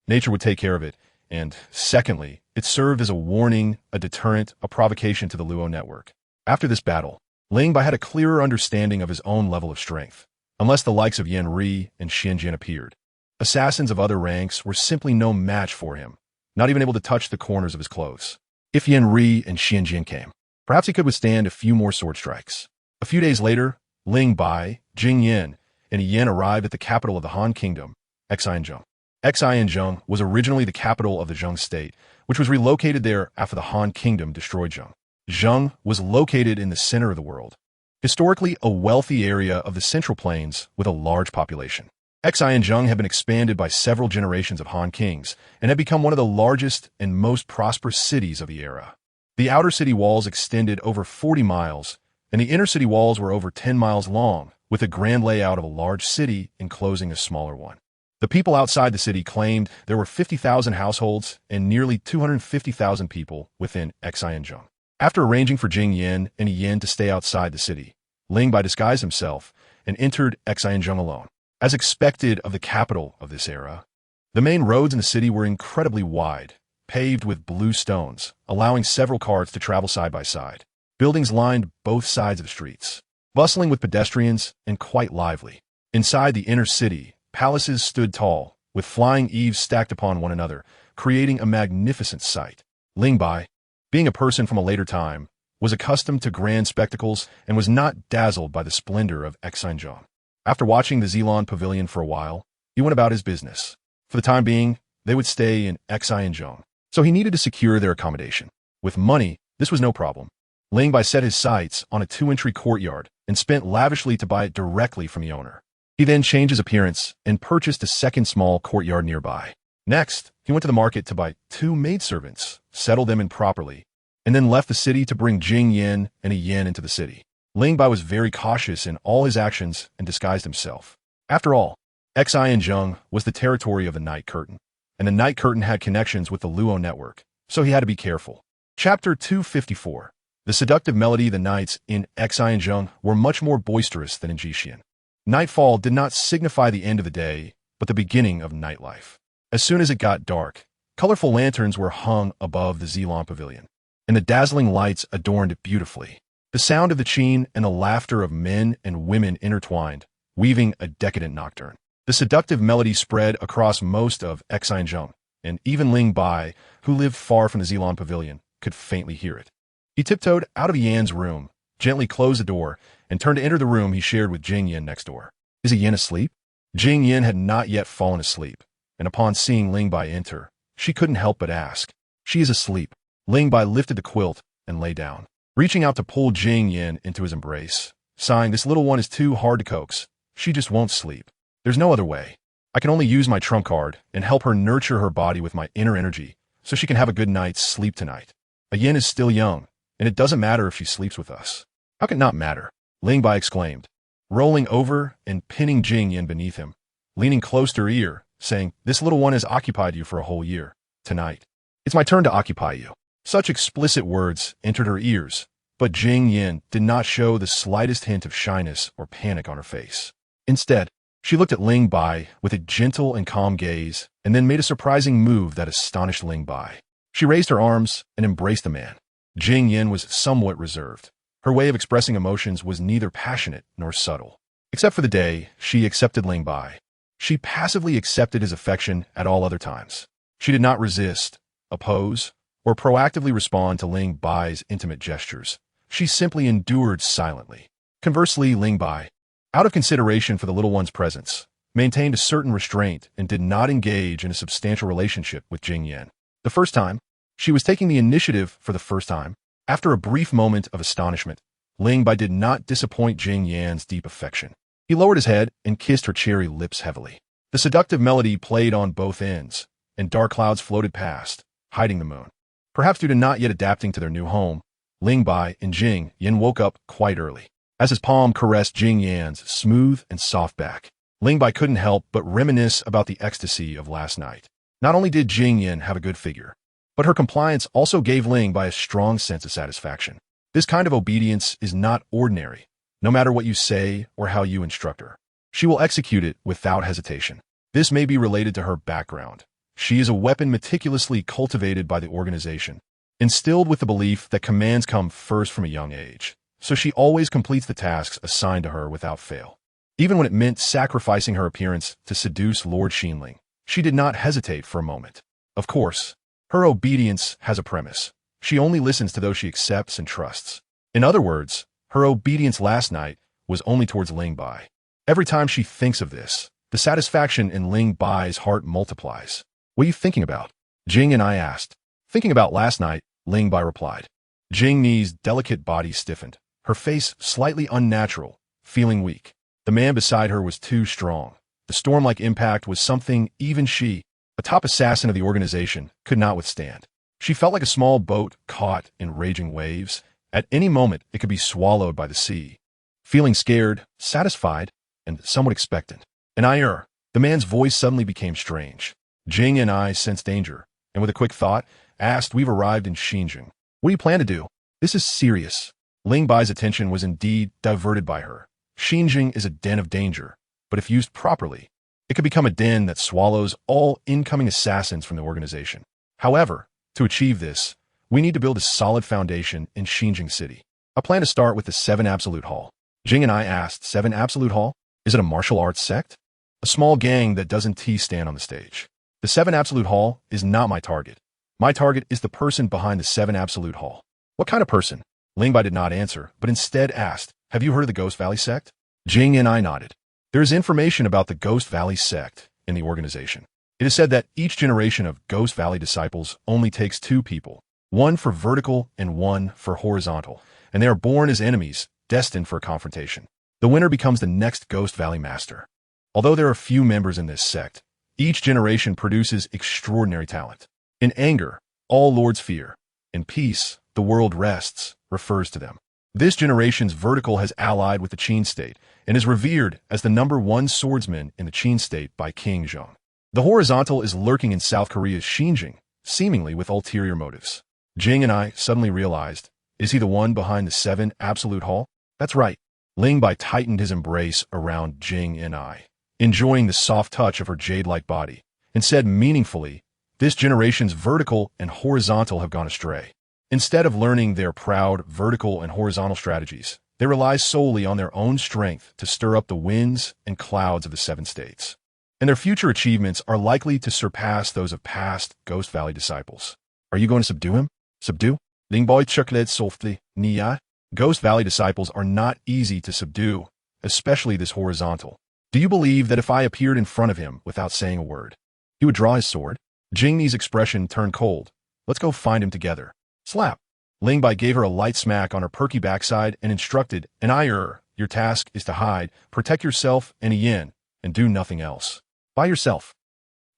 nature would take care of it, and secondly, it served as a warning, a deterrent, a provocation to the Luo network. After this battle, Ling Bai had a clearer understanding of his own level of strength. Unless the likes of Yan Ri and Xianjian appeared, assassins of other ranks were simply no match for him, not even able to touch the corners of his clothes. If Yan Ri and Xianjian came, perhaps he could withstand a few more sword strikes. A few days later, Ling Bai, Jing Yin, and Yen arrived at the capital of the Han Kingdom, Xianzhong. Xianzhong was originally the capital of the Zheng state, which was relocated there after the Han Kingdom destroyed Zheng. Zheng was located in the center of the world, historically a wealthy area of the Central Plains with a large population. Xianzhong had been expanded by several generations of Han kings and had become one of the largest and most prosperous cities of the era. The outer city walls extended over 40 miles, and the inner city walls were over 10 miles long, with a grand layout of a large city enclosing a smaller one. The people outside the city claimed there were 50,000 households and nearly 250,000 people within Xianzhong. After arranging for Jing Yin and Yen to stay outside the city, Ling Bai disguised himself and entered Xianzhong alone. As expected of the capital of this era, the main roads in the city were incredibly wide, paved with blue stones, allowing several cars to travel side by side. Buildings lined both sides of the streets, bustling with pedestrians and quite lively. Inside the inner city, palaces stood tall, with flying eaves stacked upon one another, creating a magnificent sight. Ling Bai, being a person from a later time, was accustomed to grand spectacles and was not dazzled by the splendor of Xianzhong. After watching the Zilong Pavilion for a while, he went about his business. For the time being, They would stay in Xianzhong, so he needed to secure their accommodation. With money, this was no problem. Ling Bai set his sights on a 2-entry courtyard and spent lavishly to buy it directly from the owner. He then changed his appearance and purchased a second small courtyard nearby. Next, he went to the market to buy 2 maidservants, settled them in properly, and then left the city to bring Jing Yin and a yen into the city. Ling Bai was very cautious in all his actions and disguised himself. After all, Xianzhong was the territory of the Night Curtain, and the Night Curtain had connections with the Luo network, so he had to be careful. Chapter 254. The seductive melody. The nights in Xianzhong were much more boisterous than in Jixian. Nightfall did not signify the end of the day, but the beginning of nightlife. As soon as it got dark, colorful lanterns were hung above the Zilong Pavilion, and the dazzling lights adorned it beautifully. The sound of the qin and the laughter of men and women intertwined, weaving a decadent nocturne. The seductive melody spread across most of Xianzhong, and even Ling Bai, who lived far from the Zilong Pavilion, could faintly hear it. He tiptoed out of Yan's room, gently closed the door, and turned to enter the room he shared with Jing Yin next door. Is Yan asleep? Jing Yin had not yet fallen asleep, and upon seeing Ling Bai enter, she couldn't help but ask. She is asleep. Ling Bai lifted the quilt and lay down, reaching out to pull Jing Yin into his embrace, sighing, this little one is too hard to coax. She just won't sleep. There's no other way. I can only use my trump card and help her nurture her body with my inner energy so she can have a good night's sleep tonight. A yin is still young, and it doesn't matter if she sleeps with us. How can it not matter? Ling Bai exclaimed, rolling over and pinning Jing Yin beneath him, leaning close to her ear, saying, this little one has occupied you for a whole year. Tonight, it's my turn to occupy you. Such explicit words entered her ears, but Jing Yin did not show the slightest hint of shyness or panic on her face. Instead, she looked at Ling Bai with a gentle and calm gaze and then made a surprising move that astonished Ling Bai. She raised her arms and embraced the man. Jing Yin was somewhat reserved. Her way of expressing emotions was neither passionate nor subtle. Except for the day she accepted Ling Bai. She passively accepted his affection at all other times. She did not resist, oppose, or proactively respond to Ling Bai's intimate gestures. She simply endured silently. Conversely, Ling Bai, out of consideration for the little one's presence, maintained a certain restraint and did not engage in a substantial relationship with Jing Yin. The first time, she was taking the initiative for the first time. After a brief moment of astonishment, Ling Bai did not disappoint Jing Yan's deep affection. He lowered his head and kissed her cherry lips heavily. The seductive melody played on both ends, and dark clouds floated past, hiding the moon. Perhaps due to not yet adapting to their new home, Ling Bai and Jing Yin woke up quite early. As his palm caressed Jing Yan's smooth and soft back, Ling Bai couldn't help but reminisce about the ecstasy of last night. Not only did Jing Yin have a good figure, but her compliance also gave Ling Bai a strong sense of satisfaction. This kind of obedience is not ordinary, no matter what you say or how you instruct her. She will execute it without hesitation. This may be related to her background. She is a weapon meticulously cultivated by the organization, instilled with the belief that commands come first from a young age, so she always completes the tasks assigned to her without fail. Even when it meant sacrificing her appearance to seduce Lord Xinling, she did not hesitate for a moment. Of course, her obedience has a premise. She only listens to those she accepts and trusts. In other words, her obedience last night was only towards Ling Bai. Every time she thinks of this, the satisfaction in Ling Bai's heart multiplies. What are you thinking about? Jing and I asked. Thinking about last night, Ling Bai replied. Jing Ni's delicate body stiffened, her face slightly unnatural, feeling weak. The man beside her was too strong. The storm-like impact was something even she, a top assassin of the organization, could not withstand. She felt like a small boat caught in raging waves. At any moment, it could be swallowed by the sea. Feeling scared, satisfied, and somewhat expectant. The man's voice suddenly became strange. Jing and I sensed danger, and with a quick thought, asked, we've arrived in Xinjiang. What do you plan to do? This is serious. Ling Bai's attention was indeed diverted by her. Xinjiang is a den of danger, but if used properly, it could become a den that swallows all incoming assassins from the organization. However, to achieve this, we need to build a solid foundation in Xinjiang City. I plan to start with the 7 Absolute Hall. Jing and I asked, 7 Absolute Hall? Is it a martial arts sect? A small gang that doesn't stand on the stage. The 7 Absolute Hall is not my target. My target is the person behind the 7 Absolute Hall. What kind of person? Ling Bai did not answer, but instead asked, have you heard of the Ghost Valley sect? Jing and I nodded. There is information about the Ghost Valley sect in the organization. It is said that each generation of Ghost Valley disciples only takes two people, one for vertical and one for horizontal, and they are born as enemies, destined for a confrontation. The winner becomes the next Ghost Valley master. Although there are few members in this sect, each generation produces extraordinary talent. In anger, all lords fear. In peace, the world rests, refers to them. This generation's vertical has allied with the Qin state and is revered as the #1 swordsman in the Qin state by King Zheng. The horizontal is lurking in South Korea's Xinjiang, seemingly with ulterior motives. Jing and I suddenly realized, is he the one behind the 7 Absolute Hall? That's right. Ling Bai tightened his embrace around Jing and I, enjoying the soft touch of her jade-like body, and said meaningfully, this generation's vertical and horizontal have gone astray. Instead of learning their proud vertical and horizontal strategies, they rely solely on their own strength to stir up the winds and clouds of the 7 states. And their future achievements are likely to surpass those of past Ghost Valley disciples. Are you going to subdue him? Subdue? Ling Bai chuckled softly. Nia? Ghost Valley disciples are not easy to subdue, especially this horizontal. Do you believe that if I appeared in front of him without saying a word, he would draw his sword? Jingni's expression turned cold. Let's go find him together. Slap. Ling Bai gave her a light smack on her perky backside and instructed, your task is to hide, protect yourself and Ian, and do nothing else. By yourself.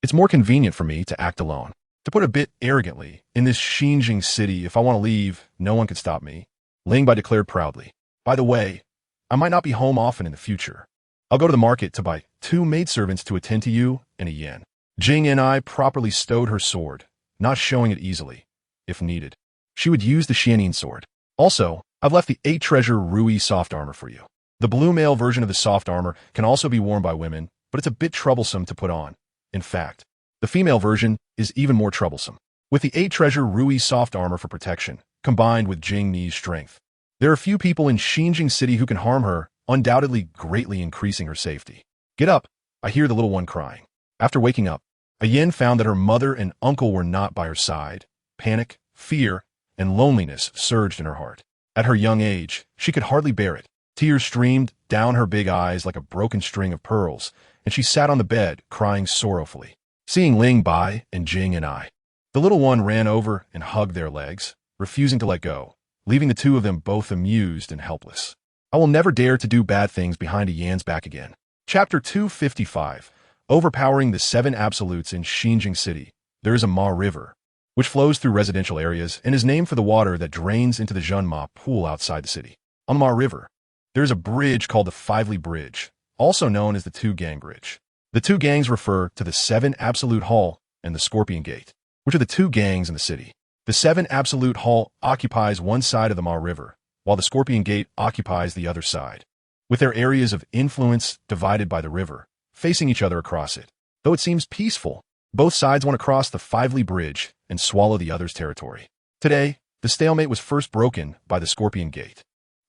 It's more convenient for me to act alone. To put it a bit arrogantly, in this Xinjiang city, if I want to leave, no one can stop me. Ling Bai declared proudly. By the way, I might not be home often in the future. I'll go to the market to buy 2 maidservants to attend to you and a yen. Jing and I properly stowed her sword, not showing it easily, if needed. She would use the Xianin sword. Also, I've left the 8 treasure Rui soft armor for you. The blue male version of the soft armor can also be worn by women, but it's a bit troublesome to put on. In fact, the female version is even more troublesome. With the 8 treasure Rui soft armor for protection, combined with Jingni's strength, there are few people in Xinjiang City who can harm her, undoubtedly greatly increasing her safety. Get up, I hear the little one crying. After waking up, Ayen found that her mother and uncle were not by her side. Panic, fear, and loneliness surged in her heart. At her young age, she could hardly bear it. Tears streamed down her big eyes like a broken string of pearls, and she sat on the bed, crying sorrowfully. Seeing Ling Bai and Jing and I, the little one ran over and hugged their legs, refusing to let go, leaving the two of them both amused and helpless. I will never dare to do bad things behind a Yan's back again. Chapter 255. Overpowering the 7 absolutes in Xinjiang City. There is a Ma River, which flows through residential areas and is named for the water that drains into the Zhenma pool outside the city. On the Ma River, there is a bridge called the Fively Bridge, also known as the Two Gang Bridge. The two gangs refer to the 7 Absolute Hall and the Scorpion Gate, which are the 2 gangs in the city. The 7 Absolute Hall occupies one side of the Ma River, while the Scorpion Gate occupies the other side, with their areas of influence divided by the river, facing each other across it. Though it seems peaceful, both sides want to cross the Fively Bridge and swallow the other's territory. Today, the stalemate was first broken by the Scorpion Gate.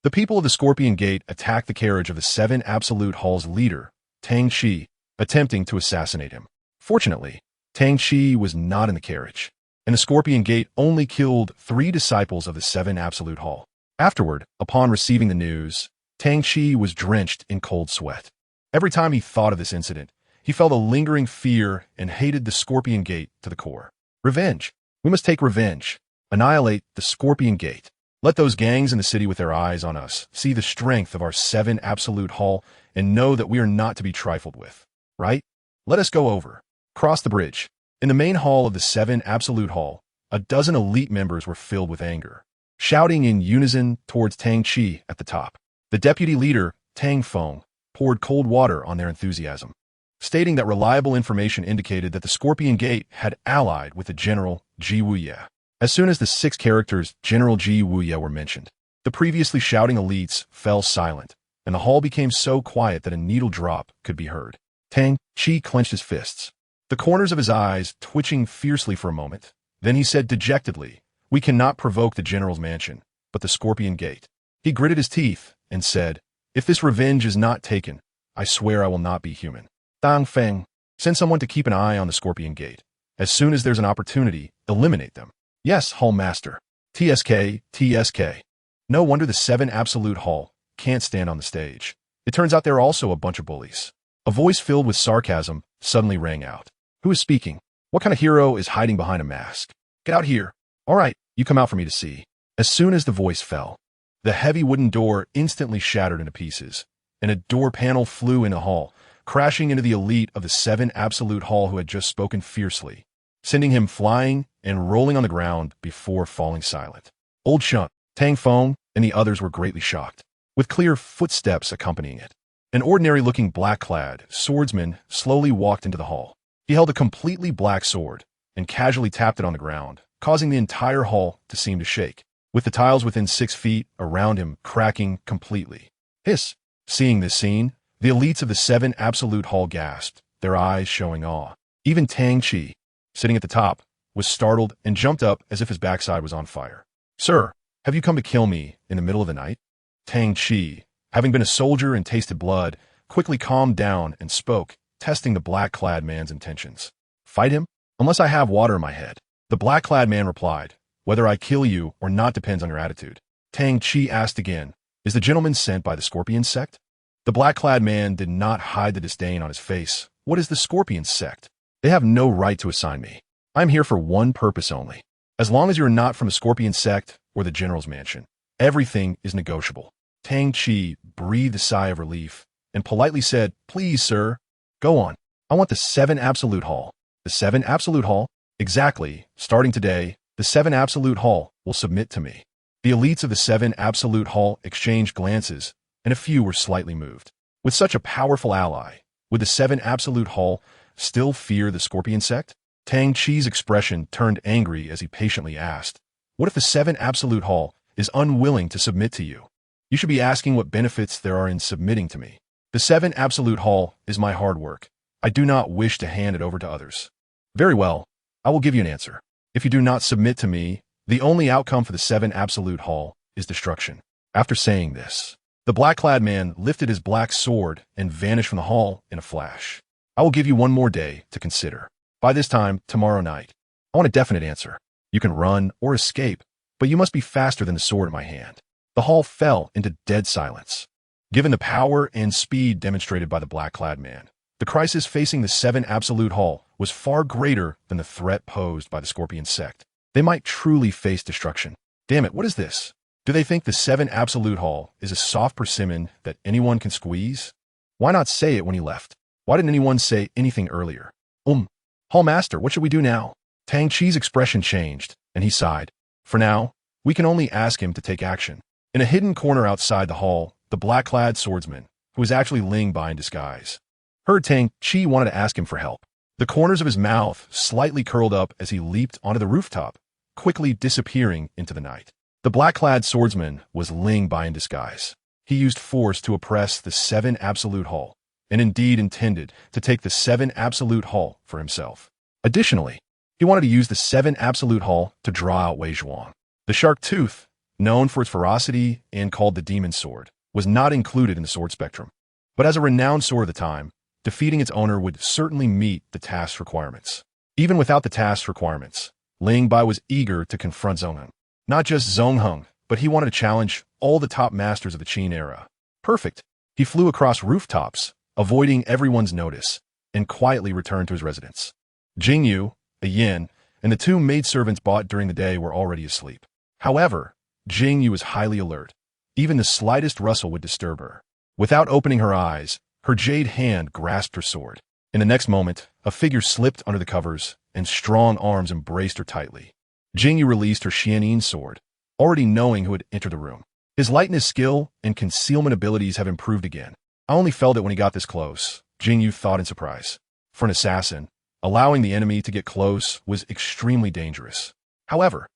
The people of the Scorpion Gate attacked the carriage of the 7 Absolute Hall's leader, Tang Chi, attempting to assassinate him. Fortunately, Tang Chi was not in the carriage, and the Scorpion Gate only killed 3 disciples of the 7 Absolute Hall. Afterward, upon receiving the news, Tang Chi was drenched in cold sweat. Every time he thought of this incident, he felt a lingering fear and hated the Scorpion Gate to the core. Revenge. We must take revenge. Annihilate the Scorpion Gate. Let those gangs in the city with their eyes on us see the strength of our 7 Absolute Hall and know that we are not to be trifled with. Right? Let us go over. Cross the bridge. In the main hall of the 7 Absolute Hall, a dozen elite members were filled with anger, shouting in unison towards Tang Chi at the top. The deputy leader, Tang Feng, poured cold water on their enthusiasm, stating that reliable information indicated that the Scorpion Gate had allied with the General Ji Wuye. As soon as the 6 characters General Ji Wuye were mentioned, the previously shouting elites fell silent, and the hall became so quiet that a needle drop could be heard. Tang Chi clenched his fists, the corners of his eyes twitching fiercely for a moment. Then he said dejectedly, "We cannot provoke the General's mansion, but the Scorpion Gate." He gritted his teeth and said, "If this revenge is not taken, I swear I will not be human. Dang Feng, send someone to keep an eye on the Scorpion Gate. As soon as there's an opportunity, eliminate them." "Yes, Hall Master." TSK. No wonder the 7 Absolute Hall can't stand on the stage. It turns out they're also a bunch of bullies. A voice filled with sarcasm suddenly rang out. Who is speaking? What kind of hero is hiding behind a mask? Get out here. All right, you come out for me to see. As soon as the voice fell, the heavy wooden door instantly shattered into pieces, and a door panel flew in the hall, crashing into the elite of the 7 Absolute Hall who had just spoken fiercely, sending him flying and rolling on the ground before falling silent. Old Shun, Tang Feng, and the others were greatly shocked, with clear footsteps accompanying it. An ordinary-looking black-clad swordsman slowly walked into the hall. He held a completely black sword and casually tapped it on the ground, causing the entire hall to seem to shake, with the tiles within 6 feet around him cracking completely. Hiss! Seeing this scene, the elites of the 7 Absolute Hall gasped, their eyes showing awe. Even Tang Chi, sitting at the top, was startled and jumped up as if his backside was on fire. Sir, have you come to kill me in the middle of the night? Tang Chi, having been a soldier and tasted blood, quickly calmed down and spoke, testing the black-clad man's intentions. Fight him? Unless I have water in my head. The black-clad man replied, whether I kill you or not depends on your attitude. Tang Chi asked again, is the gentleman sent by the Scorpion sect? The black-clad man did not hide the disdain on his face. What is the Scorpion sect? They have no right to assign me. I'm here for one purpose only. As long as you're not from the Scorpion sect or the General's mansion, everything is negotiable. Tang Chi breathed a sigh of relief and politely said, please, sir, go on. I want the 7 Absolute Hall. The 7 Absolute Hall? Exactly. Starting today, the 7 Absolute Hall will submit to me. The elites of the 7 Absolute Hall exchanged glances, and a few were slightly moved. With such a powerful ally, would the 7 Absolute Hall still fear the Scorpion sect? Tang Chi's expression turned angry as he patiently asked, what if the 7 Absolute Hall is unwilling to submit to you? You should be asking what benefits there are in submitting to me. The 7 Absolute Hall is my hard work. I do not wish to hand it over to others. Very well, I will give you an answer. If you do not submit to me, the only outcome for the 7 Absolute Hall is destruction. After saying this, the black-clad man lifted his black sword and vanished from the hall in a flash. I will give you one more day to consider. By this time, tomorrow night, I want a definite answer. You can run or escape, but you must be faster than the sword in my hand. The hall fell into dead silence. Given the power and speed demonstrated by the black-clad man, the crisis facing the 7 Absolute Hall was far greater than the threat posed by the Scorpion sect. They might truly face destruction. Damn it, what is this? Do they think the 7 Absolute Hall is a soft persimmon that anyone can squeeze? Why not say it when he left? Why didn't anyone say anything earlier? Hall Master, what should we do now? Tang Chi's expression changed, and he sighed. For now, we can only ask him to take action. In a hidden corner outside the hall, the black-clad swordsman, who was actually Ling Bai in disguise, heard Tang Chi wanted to ask him for help. The corners of his mouth slightly curled up as he leaped onto the rooftop, quickly disappearing into the night. The black-clad swordsman was Ling Bai in disguise. He used force to oppress the 7 Absolute Hall, and indeed intended to take the 7 Absolute Hall for himself. Additionally, he wanted to use the 7 Absolute Hall to draw out Wei Zhuang. The shark tooth, known for its ferocity and called the Demon Sword, was not included in the sword spectrum. But as a renowned sword of the time, defeating its owner would certainly meet the task's requirements. Even without the task's requirements, Ling Bai was eager to confront Zongheng. Not just Zongheng, but he wanted to challenge all the top masters of the Qin era. Perfect. He flew across rooftops, avoiding everyone's notice, and quietly returned to his residence. Jingyu, a yin, and the 2 maidservants bought during the day were already asleep. However, Jingyu was highly alert. Even the slightest rustle would disturb her. Without opening her eyes, her jade hand grasped her sword. In the next moment, a figure slipped under the covers, and strong arms embraced her tightly. Jingyu released her Xianyin sword, already knowing who had entered the room. His lightness skill and concealment abilities have improved again. I only felt it when he got this close, Jingyu thought in surprise. For an assassin, allowing the enemy to get close was extremely dangerous. However,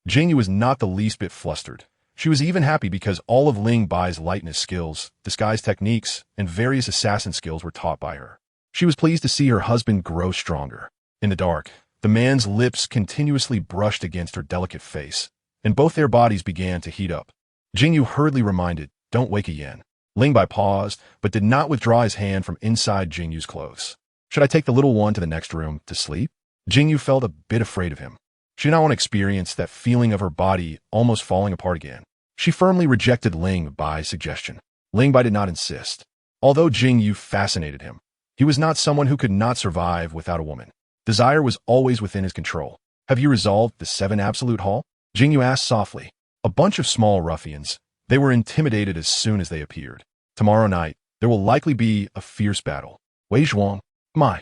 Jingyu was not the least bit flustered. She was even happy because all of Ling Bai's lightness skills, disguise techniques, and various assassin skills were taught by her. She was pleased to see her husband grow stronger. In the dark, the man's lips continuously brushed against her delicate face, and both their bodies began to heat up. Jingyu hurriedly reminded, don't wake again. Ling Bai paused, but did not withdraw his hand from inside Jingyu's clothes. Should I take the little one to the next room to sleep? Jingyu felt a bit afraid of him. She did not want to experience that feeling of her body almost falling apart again. She firmly rejected Ling Bai's suggestion. Ling Bai did not insist. Although Jingyu fascinated him, he was not someone who could not survive without a woman. Desire was always within his control. Have you resolved the 7 absolute hall? Jingyu asked softly. A bunch of small ruffians. They were intimidated as soon as they appeared. Tomorrow night, there will likely be a fierce battle. Wei Zhuang, my.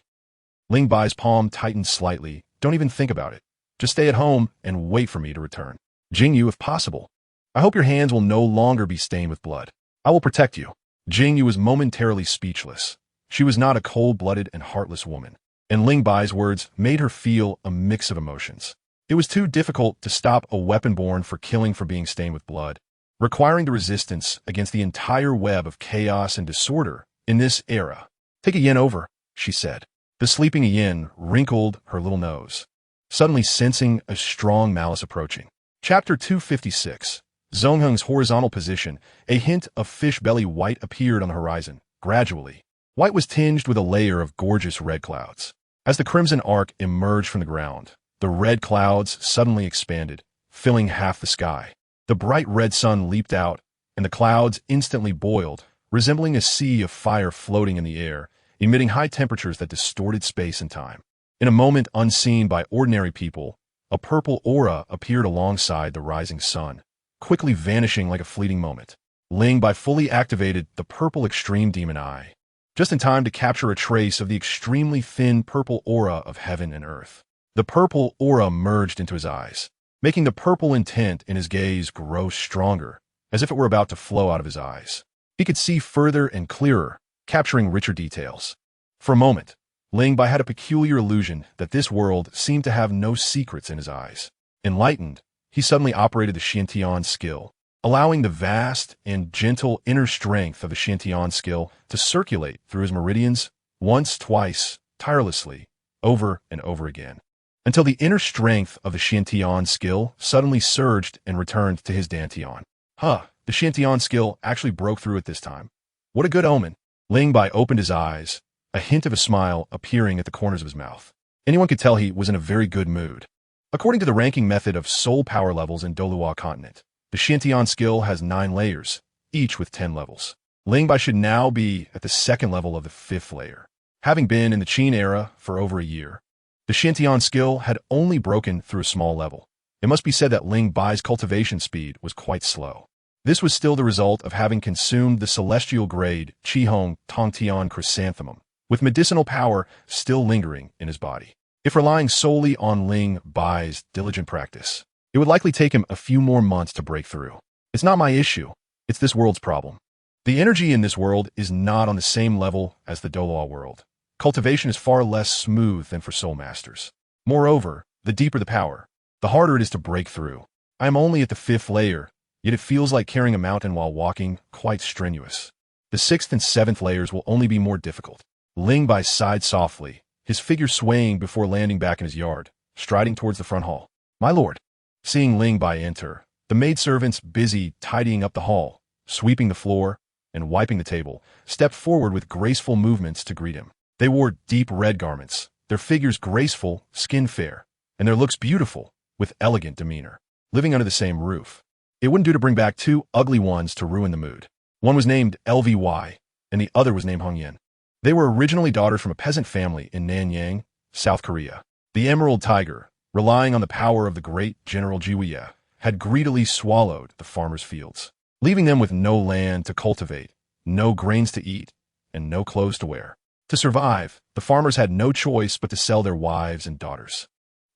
Ling Bai's palm tightened slightly. Don't even think about it. Just stay at home and wait for me to return. Jingyu, if possible. I hope your hands will no longer be stained with blood. I will protect you. Jingyu was momentarily speechless. She was not a cold-blooded and heartless woman, and Ling Bai's words made her feel a mix of emotions. It was too difficult to stop a weapon born for killing for being stained with blood, requiring the resistance against the entire web of chaos and disorder in this era. Take a yen over, she said. The sleeping yen wrinkled her little nose, suddenly sensing a strong malice approaching. Chapter 256. Zongheng's horizontal position. A hint of fish belly white appeared on the horizon. Gradually, white was tinged with a layer of gorgeous red clouds. As the crimson arc emerged from the ground, the red clouds suddenly expanded, filling half the sky. The bright red sun leaped out, and the clouds instantly boiled, resembling a sea of fire floating in the air, emitting high temperatures that distorted space and time. In a moment unseen by ordinary people, a purple aura appeared alongside the rising sun, quickly vanishing like a fleeting moment. Ling Bai fully activated the purple extreme demon eye, just in time to capture a trace of the extremely thin purple aura of heaven and earth. The purple aura merged into his eyes, making the purple intent in his gaze grow stronger, as if it were about to flow out of his eyes. He could see further and clearer, capturing richer details. For a moment, Ling Bai had a peculiar illusion that this world seemed to have no secrets in his eyes. Enlightened, he suddenly operated the Xiantian skill, allowing the vast and gentle inner strength of the Xiantian skill to circulate through his meridians once, twice, tirelessly, over and over again, until the inner strength of the Xiantian skill suddenly surged and returned to his Dantian. The Xiantian skill actually broke through it this time. What a good omen. Ling Bai opened his eyes, a hint of a smile appearing at the corners of his mouth. Anyone could tell he was in a very good mood. According to the ranking method of soul power levels in Dolua continent, the Xiantian skill has 9 layers, each with 10 levels. Ling Bai should now be at the 2nd level of the 5th layer. Having been in the Qin era for over a year, the Xiantian skill had only broken through a small level. It must be said that Ling Bai's cultivation speed was quite slow. This was still the result of having consumed the celestial grade Qihong Tongtian chrysanthemum, with medicinal power still lingering in his body. If relying solely on Ling Bai's diligent practice, it would likely take him a few more months to break through. It's not my issue. It's this world's problem. The energy in this world is not on the same level as the Dolua world. Cultivation is far less smooth than for soul masters. Moreover, the deeper the power, the harder it is to break through. I am only at the 5th layer, yet it feels like carrying a mountain while walking, quite strenuous. The 6th and 7th layers will only be more difficult. Ling Bai sighed softly, his figure swaying before landing back in his yard, striding towards the front hall. My lord. Seeing Ling Bai enter, the maidservants busy tidying up the hall, sweeping the floor, and wiping the table, stepped forward with graceful movements to greet him. They wore deep red garments, their figures graceful, skin fair, and their looks beautiful, with elegant demeanor. Living under the same roof, it wouldn't do to bring back 2 ugly ones to ruin the mood. One was named LVY, and the other was named Hongyan. They were originally daughters from a peasant family in Nanyang, South Korea. The Emerald Tiger, relying on the power of the great General Jiwiye, had greedily swallowed the farmers' fields, leaving them with no land to cultivate, no grains to eat, and no clothes to wear. To survive, the farmers had no choice but to sell their wives and daughters.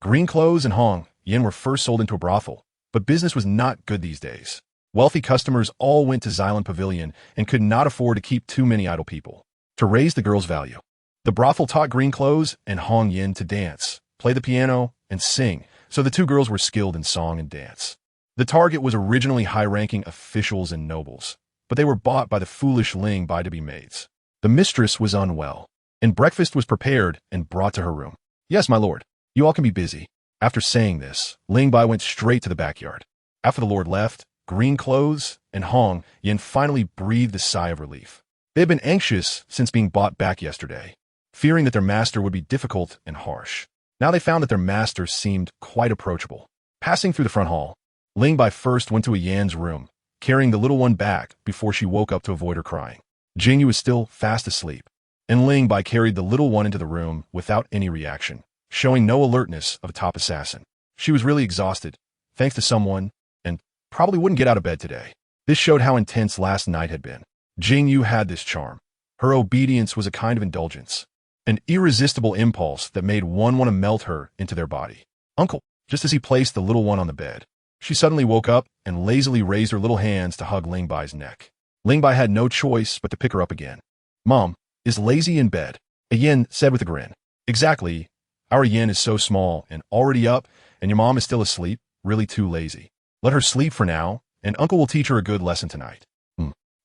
Green clothes and Hong Yen were first sold into a brothel, but business was not good these days. Wealthy customers all went to Xylan Pavilion and could not afford to keep too many idle people. To raise the girls' value, the brothel taught Green Clothes and Hong Yen to dance, play the piano, and sing, so the 2 girls were skilled in song and dance. The target was originally high-ranking officials and nobles, but they were bought by the foolish Ling Bai to be maids. The mistress was unwell, and breakfast was prepared and brought to her room. Yes, my lord, you all can be busy. After saying this, Ling Bai went straight to the backyard. After the lord left, Green Clothes and Hong Yen finally breathed a sigh of relief. They had been anxious since being bought back yesterday, fearing that their master would be difficult and harsh. Now they found that their master seemed quite approachable. Passing through the front hall, Ling Bai first went to a Yan's room, carrying the little one back before she woke up to avoid her crying. Jingyu was still fast asleep, and Ling Bai carried the little one into the room without any reaction, showing no alertness of a top assassin. She was really exhausted, thanks to someone, and probably wouldn't get out of bed today. This showed how intense last night had been. Jingyu had this charm. Her obedience was a kind of indulgence, an irresistible impulse that made one want to melt her into their body. Uncle, just as he placed the little one on the bed, she suddenly woke up and lazily raised her little hands to hug Lingbai's neck. Lingbai had no choice but to pick her up again. Mom, is Lazy in bed? Yin said with a grin. Exactly. Our Yin is so small and already up, and your mom is still asleep, really too lazy. Let her sleep for now, and Uncle will teach her a good lesson tonight.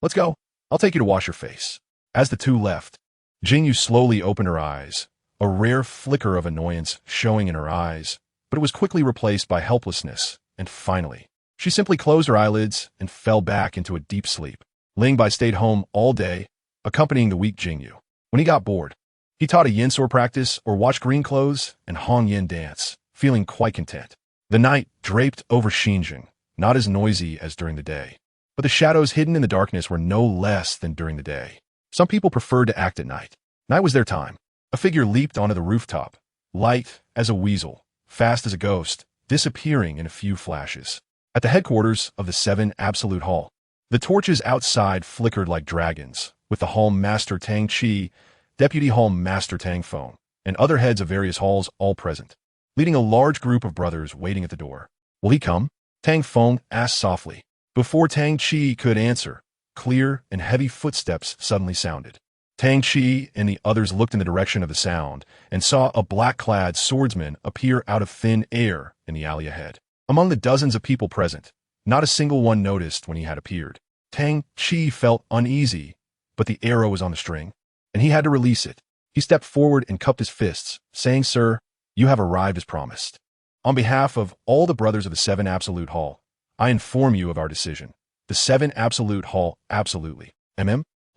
Let's go. I'll take you to wash your face. As the two left, Jingyu slowly opened her eyes, a rare flicker of annoyance showing in her eyes, but it was quickly replaced by helplessness, and finally, she simply closed her eyelids and fell back into a deep sleep. Lingbai stayed home all day, accompanying the weak Jingyu. When he got bored, he taught a Yin sword practice or watched Green Clothes and Hong Yin dance, feeling quite content. The night draped over Xinjiang, not as noisy as during the day, but the shadows hidden in the darkness were no less than during the day. Some people preferred to act at night. Night was their time. A figure leaped onto the rooftop, light as a weasel, fast as a ghost, disappearing in a few flashes. At the headquarters of the 7 Absolute Hall, the torches outside flickered like dragons, with the Hall Master Tang Chi, Deputy Hall Master Tang Feng, and other heads of various halls all present, leading a large group of brothers waiting at the door. Will he come? Tang Feng asked softly. Before Tang Chi could answer, clear and heavy footsteps suddenly sounded. Tang Chi and the others looked in the direction of the sound and saw a black-clad swordsman appear out of thin air in the alley ahead. Among the dozens of people present, not a single one noticed when he had appeared. Tang Chi felt uneasy, but the arrow was on the string, and he had to release it. He stepped forward and cupped his fists, saying, "Sir, you have arrived as promised. On behalf of all the brothers of the 7 Absolute Hall, I inform you of our decision. The 7 Absolute Hall absolutely.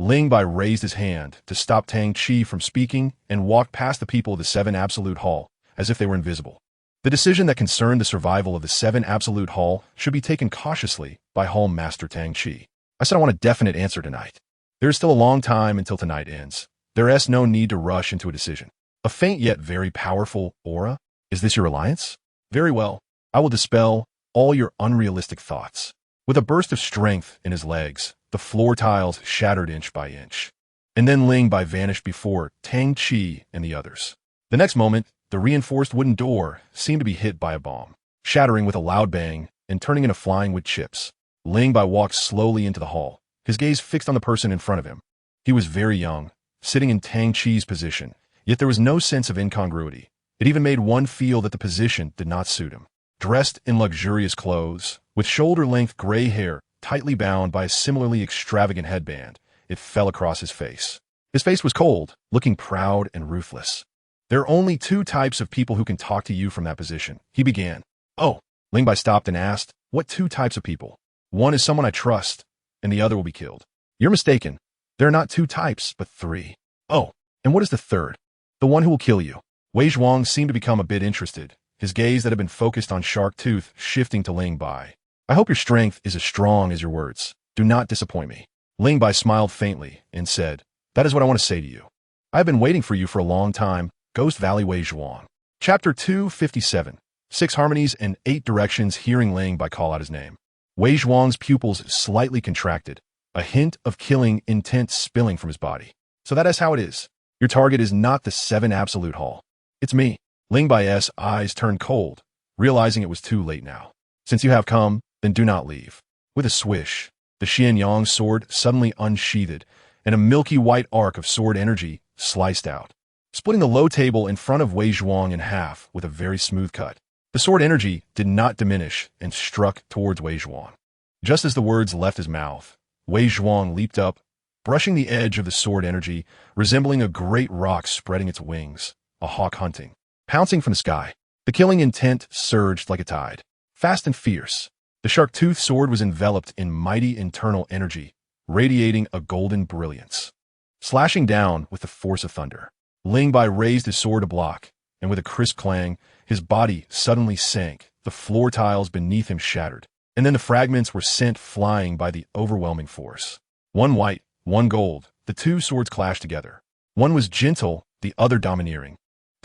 Lingbai raised his hand to stop Tang Chi from speaking and walked past the people of the 7 Absolute Hall as if they were invisible. The decision that concerned the survival of the 7 Absolute Hall should be taken cautiously by Hall Master Tang Chi. I said I want a definite answer tonight. There is still a long time until tonight ends. There is no need to rush into a decision. A faint yet very powerful aura? Is this your alliance? Very well. I will dispel all your unrealistic thoughts. With a burst of strength in his legs, the floor tiles shattered inch by inch. And then Lingbai vanished before Tang Chi and the others. The next moment, the reinforced wooden door seemed to be hit by a bomb, shattering with a loud bang and turning into flying wood chips. Lingbai walked slowly into the hall, his gaze fixed on the person in front of him. He was very young, sitting in Tang Chi's position, yet there was no sense of incongruity. It even made one feel that the position did not suit him. Dressed in luxurious clothes, with shoulder-length gray hair tightly bound by a similarly extravagant headband, it fell across his face. His face was cold, looking proud and ruthless. There are only 2 types of people who can talk to you from that position, he began. Oh, Lingbai stopped and asked, what 2 types of people? One is someone I trust, and the other will be killed. You're mistaken. There are not 2 types, but 3. Oh, and what is the third? The one who will kill you. Wei Zhuang seemed to become a bit interested, his gaze that had been focused on Shark Tooth shifting to Lingbai. I hope your strength is as strong as your words. Do not disappoint me. Lingbai smiled faintly and said, that is what I want to say to you. I have been waiting for you for a long time, Ghost Valley Wei Zhuang. Chapter 257, 6 Harmonies and 8 Directions. Hearing Lingbai call out his name, Wei Zhuang's pupils slightly contracted, a hint of killing intent spilling from his body. So that is how it is. Your target is not the 7 Absolute Hall. It's me. Lingbai's eyes turned cold, realizing it was too late now. Since you have come, then do not leave. With a swish, the Xianyang sword suddenly unsheathed, and a milky white arc of sword energy sliced out, splitting the low table in front of Wei Zhuang in half with a very smooth cut. The sword energy did not diminish and struck towards Wei Zhuang. Just as the words left his mouth, Wei Zhuang leaped up, brushing the edge of the sword energy, resembling a great rock spreading its wings, a hawk hunting. Pouncing from the sky, the killing intent surged like a tide. Fast and fierce, the shark tooth sword was enveloped in mighty internal energy, radiating a golden brilliance. Slashing down with the force of thunder, Lingbai raised his sword to block, and with a crisp clang, his body suddenly sank, the floor tiles beneath him shattered, and then the fragments were sent flying by the overwhelming force. One white, one gold, the 2 swords clashed together. One was gentle, the other domineering.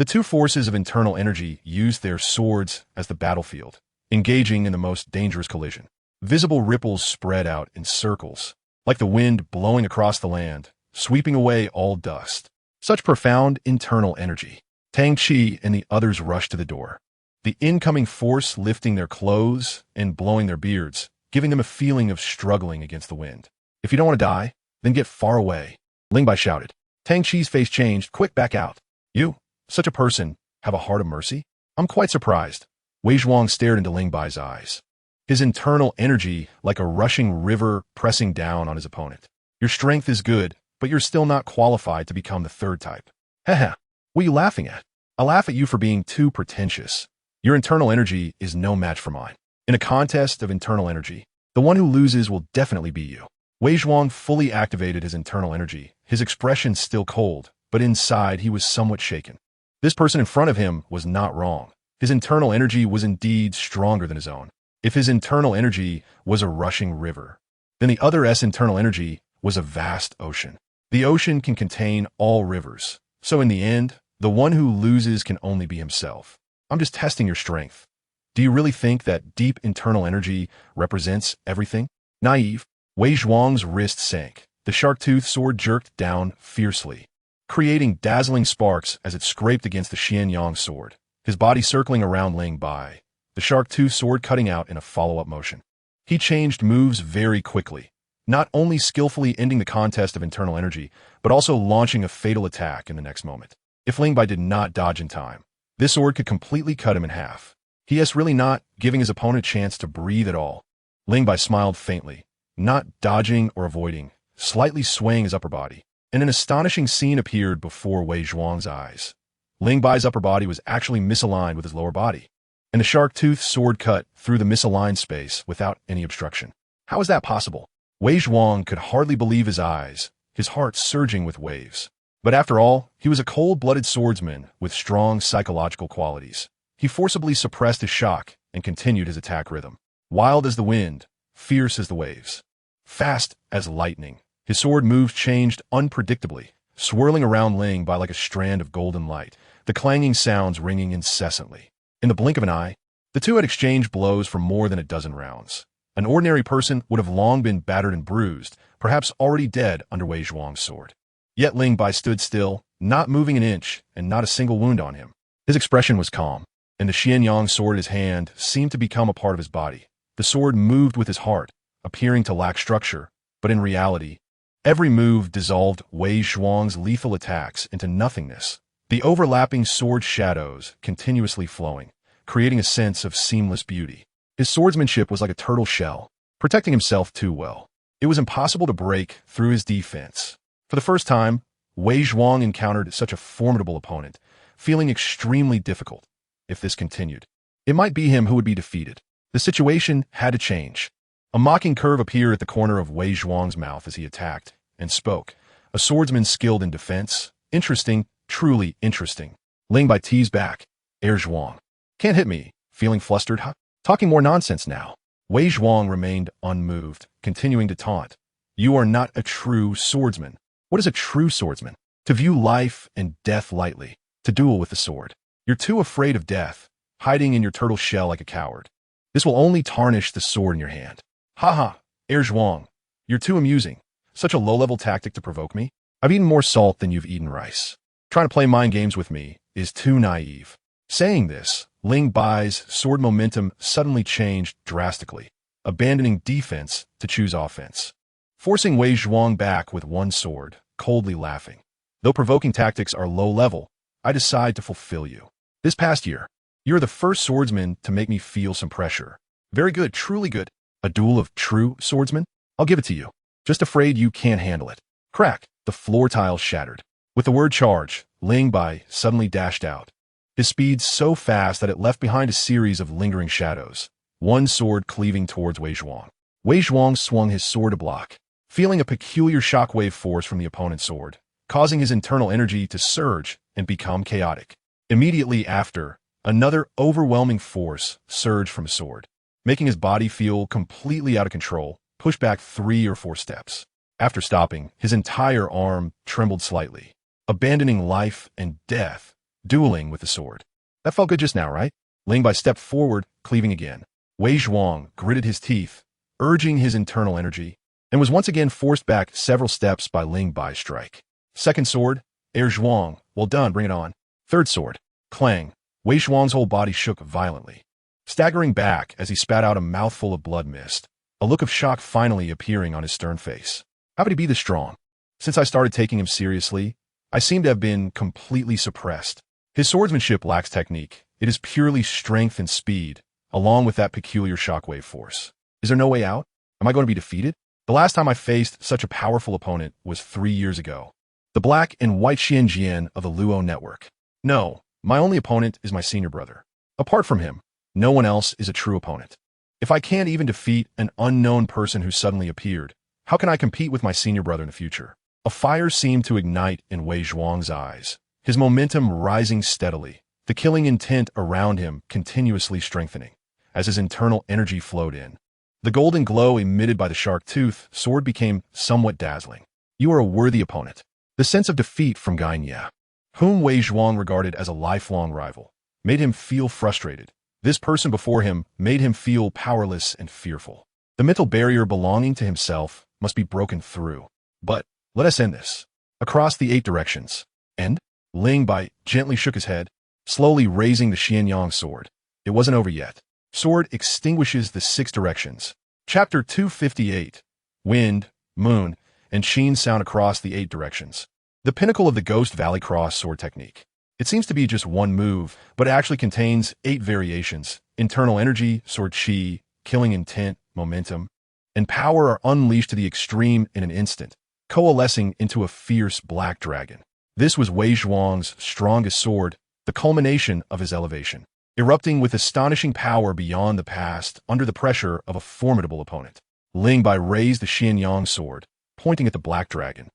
The two forces of internal energy used their swords as the battlefield, engaging in the most dangerous collision. Visible ripples spread out in circles, like the wind blowing across the land, sweeping away all dust. Such profound internal energy. Tang Chi and the others rushed to the door, the incoming force lifting their clothes and blowing their beards, giving them a feeling of struggling against the wind. If you don't want to die, then get far away, Ling Bai shouted. Tang Chi's face changed. Quick, back out. You, such a person, have a heart of mercy? I'm quite surprised. Wei Zhuang stared into Ling Bai's eyes, his internal energy like a rushing river pressing down on his opponent. Your strength is good, but you're still not qualified to become the third type. Heh. What are you laughing at? I laugh at you for being too pretentious. Your internal energy is no match for mine. In a contest of internal energy, the one who loses will definitely be you. Wei Zhuang fully activated his internal energy, his expression still cold, but inside he was somewhat shaken. This person in front of him was not wrong. His internal energy was indeed stronger than his own. If his internal energy was a rushing river, then the other's internal energy was a vast ocean. The ocean can contain all rivers, so in the end, the one who loses can only be himself. I'm just testing your strength. Do you really think that deep internal energy represents everything? Naive. Wei Zhuang's wrist sank. The shark-toothed sword jerked down fiercely, creating dazzling sparks as it scraped against the Xianyang sword, his body circling around Ling Bai, the shark-toothed sword cutting out in a follow-up motion. He changed moves very quickly, not only skillfully ending the contest of internal energy, but also launching a fatal attack in the next moment. If Ling Bai did not dodge in time, this sword could completely cut him in half. He is really not giving his opponent a chance to breathe at all. Ling Bai smiled faintly, not dodging or avoiding, slightly swaying his upper body, and an astonishing scene appeared before Wei Zhuang's eyes. Ling Bai's upper body was actually misaligned with his lower body, and the shark-toothed sword cut through the misaligned space without any obstruction. How is that possible? Wei Zhuang could hardly believe his eyes, his heart surging with waves. But after all, he was a cold-blooded swordsman with strong psychological qualities. He forcibly suppressed his shock and continued his attack rhythm. Wild as the wind, fierce as the waves, fast as lightning, his sword moves changed unpredictably, swirling around Ling Bai like a strand of golden light, the clanging sounds ringing incessantly. In the blink of an eye, the two had exchanged blows for more than a dozen rounds. An ordinary person would have long been battered and bruised, perhaps already dead under Wei Zhuang's sword. Yet Ling Bai stood still, not moving an inch, and not a single wound on him. His expression was calm, and the Xianyang sword in his hand seemed to become a part of his body. The sword moved with his heart, appearing to lack structure, but in reality, every move dissolved Wei Zhuang's lethal attacks into nothingness, the overlapping sword shadows continuously flowing, creating a sense of seamless beauty. His swordsmanship was like a turtle shell, protecting himself too well. It was impossible to break through his defense. For the first time, Wei Zhuang encountered such a formidable opponent, feeling extremely difficult. If this continued, it might be him who would be defeated. The situation had to change. A mocking curve appeared at the corner of Wei Zhuang's mouth as he attacked and spoke. A swordsman skilled in defense. Interesting, truly interesting. Ling Bai teased back. Zhuang. Can't hit me. Feeling flustered, huh? Talking more nonsense now. Wei Zhuang remained unmoved, continuing to taunt. You are not a true swordsman. What is a true swordsman? To view life and death lightly, to duel with the sword. You're too afraid of death, hiding in your turtle shell like a coward. This will only tarnish the sword in your hand. Haha, Zhuang, you're too amusing. Such a low-level tactic to provoke me? I've eaten more salt than you've eaten rice. Trying to play mind games with me is too naive. Saying this, Ling Bai's sword momentum suddenly changed drastically, abandoning defense to choose offense, forcing Wei Zhuang back with one sword, coldly laughing. Though provoking tactics are low level, I decide to fulfill you. This past year, you're the first swordsman to make me feel some pressure. Very good, truly good. A duel of true swordsmen? I'll give it to you. Just afraid you can't handle it. Crack, the floor tiles shattered. With the word charge, Ling Bai suddenly dashed out, his speed so fast that it left behind a series of lingering shadows, one sword cleaving towards Wei Zhuang. Wei Zhuang swung his sword to block, feeling a peculiar shockwave force from the opponent's sword, causing his internal energy to surge and become chaotic. Immediately after, another overwhelming force surged from his sword, making his body feel completely out of control, pushed back 3 or 4 steps. After stopping, his entire arm trembled slightly, abandoning life and death dueling with the sword. That felt good just now, right? Ling Bai stepped forward, cleaving again. Wei Zhuang gritted his teeth, urging his internal energy, and was once again forced back several steps by Ling Bai's strike. Second sword, Air Zhuang. Well done, bring it on. Third sword, Clang. Wei Zhuang's whole body shook violently, staggering back as he spat out a mouthful of blood mist, a look of shock finally appearing on his stern face. How could he be this strong? Since I started taking him seriously, I seem to have been completely suppressed. His swordsmanship lacks technique. It is purely strength and speed, along with that peculiar shockwave force. Is there no way out? Am I going to be defeated? The last time I faced such a powerful opponent was 3 years ago. The black and white Xianjian of the Luo network. No, my only opponent is my senior brother. Apart from him, no one else is a true opponent. If I can't even defeat an unknown person who suddenly appeared, how can I compete with my senior brother in the future? A fire seemed to ignite in Wei Zhuang's eyes, his momentum rising steadily, the killing intent around him continuously strengthening, as his internal energy flowed in. The golden glow emitted by the shark tooth sword became somewhat dazzling. You are a worthy opponent. The sense of defeat from Gainye, whom Wei Zhuang regarded as a lifelong rival, made him feel frustrated. This person before him made him feel powerless and fearful. The mental barrier belonging to himself must be broken through. But let us end this. Across the 8 directions. End? Ling Bai gently shook his head, slowly raising the Xianyang sword. It wasn't over yet. Sword extinguishes the 6 directions. Chapter 258. Wind, moon, and sheen sound across the 8 directions. The pinnacle of the Ghost Valley Cross sword technique. It seems to be just one move, but it actually contains 8 variations. Internal energy, sword chi, killing intent, momentum, and power are unleashed to the extreme in an instant, coalescing into a fierce black dragon. This was Wei Zhuang's strongest sword, the culmination of his elevation, erupting with astonishing power beyond the past under the pressure of a formidable opponent. Ling Bai raised the Xianyang sword, pointing at the black dragon.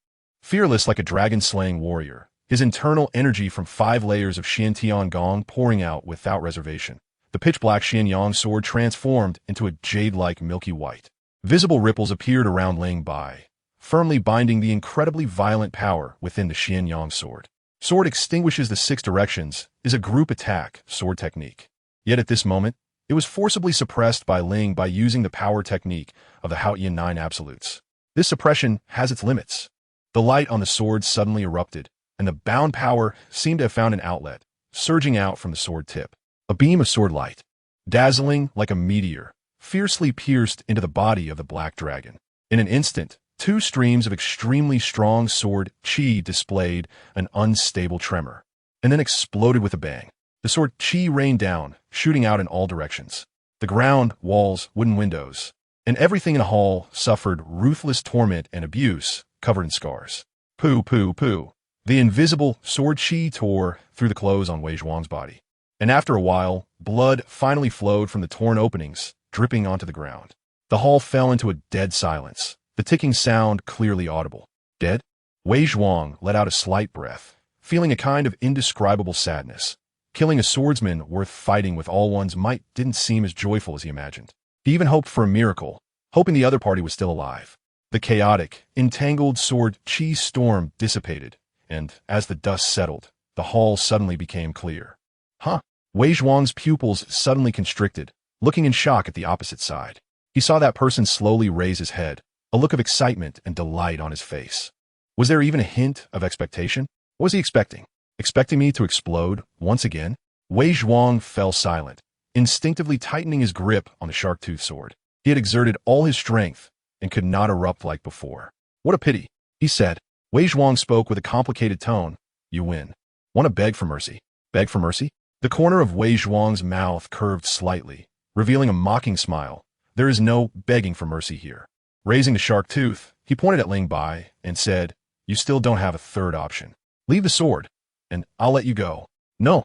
Fearless like a dragon-slaying warrior, his internal energy from 5 layers of Xiantian Gong pouring out without reservation, the pitch-black Xianyang sword transformed into a jade-like milky white. Visible ripples appeared around Ling Bai, firmly binding the incredibly violent power within the Xianyang sword. Sword extinguishes the 6 directions is a group attack sword technique. Yet at this moment, it was forcibly suppressed by Ling by using the power technique of the Haoyan 9 absolutes. This suppression has its limits. The light on the sword suddenly erupted, and the bound power seemed to have found an outlet, surging out from the sword tip. A beam of sword light, dazzling like a meteor, fiercely pierced into the body of the black dragon. In an instant, 2 streams of extremely strong sword chi displayed an unstable tremor, and then exploded with a bang. The sword chi rained down, shooting out in all directions. The ground, walls, wooden windows, and everything in the hall suffered ruthless torment and abuse, covered in scars. Poo, poo, poo. The invisible sword chi tore through the clothes on Wei Zhuang's body. And after a while, blood finally flowed from the torn openings, dripping onto the ground. The hall fell into a dead silence, the ticking sound clearly audible. Dead? Wei Zhuang let out a slight breath, feeling a kind of indescribable sadness. Killing a swordsman worth fighting with all one's might didn't seem as joyful as he imagined. He even hoped for a miracle, hoping the other party was still alive. The chaotic, entangled sword chi storm dissipated, and as the dust settled, the hall suddenly became clear. Huh? Wei Zhuang's pupils suddenly constricted, looking in shock at the opposite side. He saw that person slowly raise his head, a look of excitement and delight on his face. Was there even a hint of expectation? What was he expecting? Expecting me to explode once again? Wei Zhuang fell silent, instinctively tightening his grip on the shark-tooth sword. He had exerted all his strength and could not erupt like before. What a pity, he said. Wei Zhuang spoke with a complicated tone. You win. Want to beg for mercy? Beg for mercy? The corner of Wei Zhuang's mouth curved slightly, revealing a mocking smile. There is no begging for mercy here. Raising the shark tooth, he pointed at Ling Bai and said, You still don't have a third option. Leave the sword, and I'll let you go. No.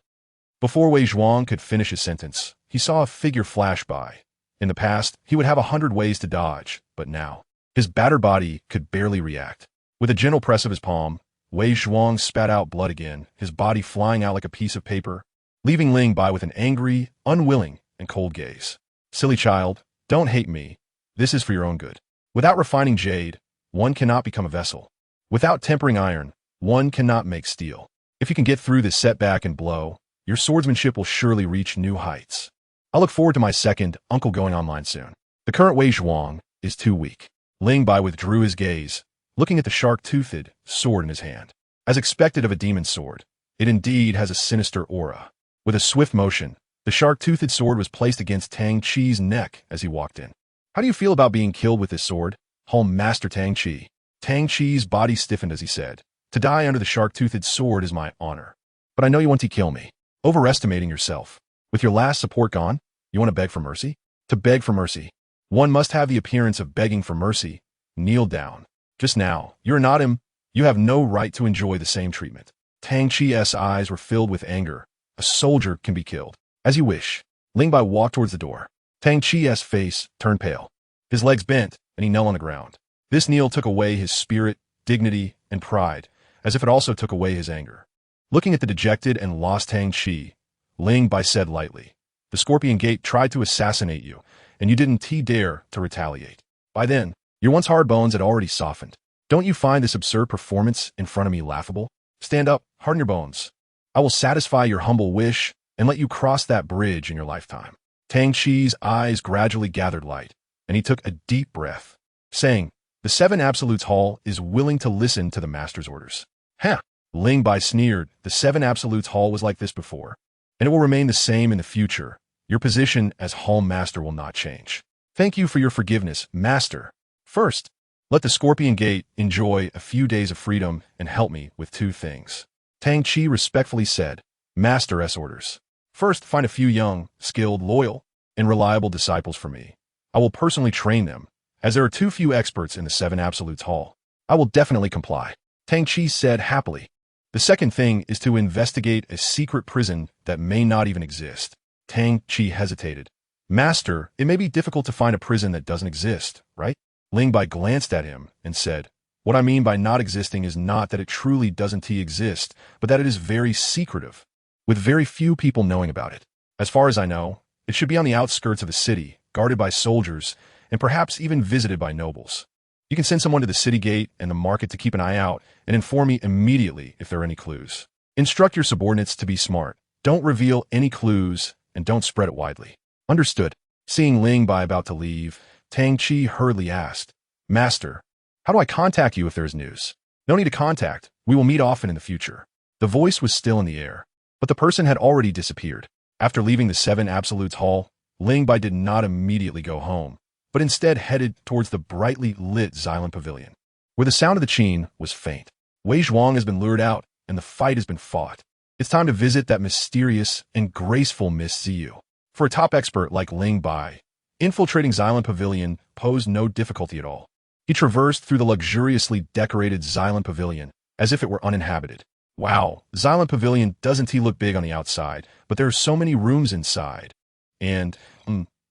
Before Wei Zhuang could finish his sentence, he saw a figure flash by. In the past, he would have 100 ways to dodge, but now, his battered body could barely react. With a gentle press of his palm, Wei Zhuang spat out blood again, his body flying out like a piece of paper, leaving Ling Bai with an angry, unwilling, and cold gaze. Silly child, don't hate me. This is for your own good. Without refining jade, one cannot become a vessel. Without tempering iron, one cannot make steel. If you can get through this setback and blow, your swordsmanship will surely reach new heights. I look forward to my second uncle going online soon. The current Wei Zhuang is too weak. Ling Bai withdrew his gaze, looking at the shark-toothed sword in his hand. As expected of a demon sword, it indeed has a sinister aura. With a swift motion, the shark-toothed sword was placed against Tang Chi's neck as he walked in. How do you feel about being killed with this sword, Home Master Tang Chi? Tang Chi's body stiffened as he said, "To die under the shark-toothed sword is my honor. But I know you want to kill me. Overestimating yourself. With your last support gone, you want to beg for mercy? To beg for mercy, one must have the appearance of begging for mercy. Kneel down. Just now, you're not him. You have no right to enjoy the same treatment." Tang Chi's eyes were filled with anger. A soldier can be killed. As you wish. Ling Bai walked towards the door. Tang Chi's face turned pale. His legs bent, and he knelt on the ground. This kneel took away his spirit, dignity, and pride, as if it also took away his anger. Looking at the dejected and lost Tang Chi, Ling Bai said lightly, "The Scorpion Gate tried to assassinate you, and you didn't dare to retaliate. By then, your once hard bones had already softened. Don't you find this absurd performance in front of me laughable? Stand up, harden your bones. I will satisfy your humble wish and let you cross that bridge in your lifetime." Tang Chi's eyes gradually gathered light, and he took a deep breath, saying, "The Seven Absolutes Hall is willing to listen to the Master's orders." "Huh!" Ling Bai sneered. "The Seven Absolutes Hall was like this before, and it will remain the same in the future. Your position as Hall Master will not change. Thank you for your forgiveness, Master. First, let the Scorpion Gate enjoy a few days of freedom and help me with two things." Tang Chi respectfully said, "Master's orders. First, find a few young, skilled, loyal, and reliable disciples for me. I will personally train them, as there are too few experts in the Seven Absolutes Hall. I will definitely comply," Tang Chi said happily. "The second thing is to investigate a secret prison that may not even exist." Tang Chi hesitated. "Master, it may be difficult to find a prison that doesn't exist, right?" Ling Bai glanced at him and said, "What I mean by not existing is not that it truly doesn't exist, but that it is very secretive, with very few people knowing about it. As far as I know, it should be on the outskirts of the city, guarded by soldiers, and perhaps even visited by nobles. You can send someone to the city gate and the market to keep an eye out and inform me immediately if there are any clues. Instruct your subordinates to be smart. Don't reveal any clues and don't spread it widely." "Understood." Seeing Ling Bai about to leave, Tang Chi hurriedly asked, "Master, how do I contact you if there is news?" "No need to contact. We will meet often in the future." The voice was still in the air, but the person had already disappeared. After leaving the Seven Absolutes Hall, Ling Bai did not immediately go home, but instead headed towards the brightly lit Xylem Pavilion, where the sound of the qin was faint. Wei Zhuang has been lured out, and the fight has been fought. It's time to visit that mysterious and graceful Miss Ziyu. For a top expert like Ling Bai, infiltrating Xylem Pavilion posed no difficulty at all. He traversed through the luxuriously decorated Xylem Pavilion as if it were uninhabited. Wow, Xylem Pavilion doesn't look big on the outside, but there are so many rooms inside. And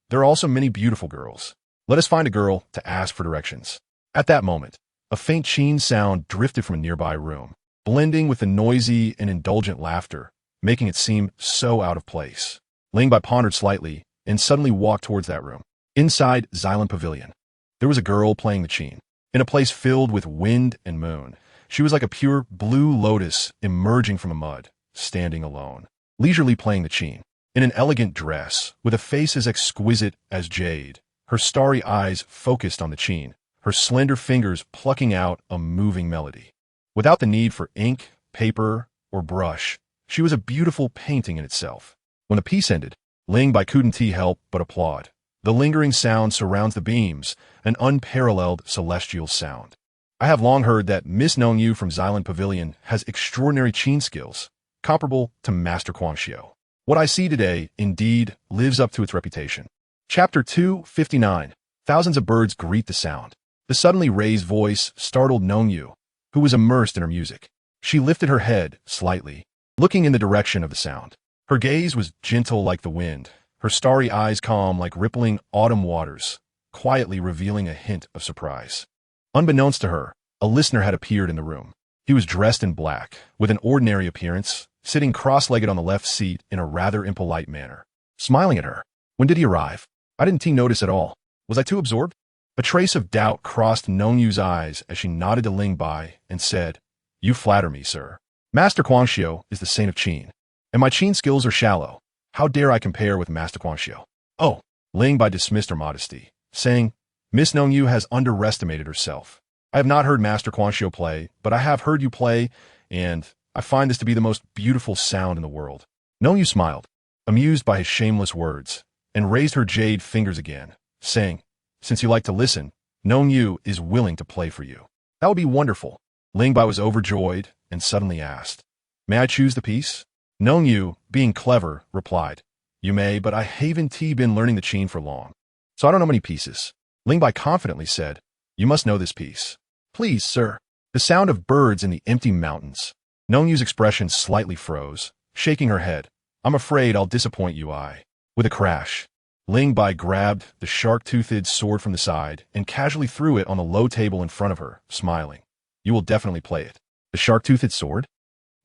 there are also many beautiful girls. Let us find a girl to ask for directions. At that moment, a faint qin sound drifted from a nearby room, blending with the noisy and indulgent laughter, making it seem so out of place. Ling Bai pondered slightly and suddenly walked towards that room. Inside Xylem Pavilion, there was a girl playing the qin. In a place filled with wind and moon, she was like a pure blue lotus emerging from the mud, standing alone, leisurely playing the qin. In an elegant dress, with a face as exquisite as jade, her starry eyes focused on the qin, her slender fingers plucking out a moving melody. Without the need for ink, paper, or brush, she was a beautiful painting in itself. When the piece ended, Ling Bai couldn't help but applaud. The lingering sound surrounds the beams, an unparalleled celestial sound. I have long heard that Miss Nongyu from Xylem Pavilion has extraordinary qin skills, comparable to Master Guangxiu. What I see today, indeed, lives up to its reputation. Chapter 259. Thousands of birds greet the sound. The suddenly raised voice startled Nongyu, who was immersed in her music. She lifted her head slightly, looking in the direction of the sound. Her gaze was gentle like the wind, her starry eyes calm like rippling autumn waters, quietly revealing a hint of surprise. Unbeknownst to her, a listener had appeared in the room. He was dressed in black, with an ordinary appearance, sitting cross-legged on the left seat in a rather impolite manner, smiling at her. "When did he arrive? I didn't notice at all. Was I too absorbed?" A trace of doubt crossed Nongyu's eyes as she nodded to Ling Bai and said, "You flatter me, sir." Master Guangxiu is the saint of Qin, and my Qin skills are shallow. How dare I compare with Master Guangxiu? Oh, Ling Bai dismissed her modesty, saying, Miss Nong Yu has underestimated herself. I have not heard Master Guangxiu play, but I have heard you play, and I find this to be the most beautiful sound in the world. Nong Yu smiled, amused by his shameless words, and raised her jade fingers again, saying, Since you like to listen, Nong Yu is willing to play for you. That would be wonderful. Ling Bai was overjoyed and suddenly asked, May I choose the piece? Nong Yu, being clever, replied, You may, but I haven't been learning the Qin for long, so I don't know many pieces. Ling Bai confidently said, You must know this piece. Please, sir. The sound of birds in the empty mountains. Nong Yu's expression slightly froze, shaking her head. I'm afraid I'll disappoint you, With a crash, Ling Bai grabbed the shark-toothed sword from the side and casually threw it on the low table in front of her, smiling. You will definitely play it. The shark-toothed sword?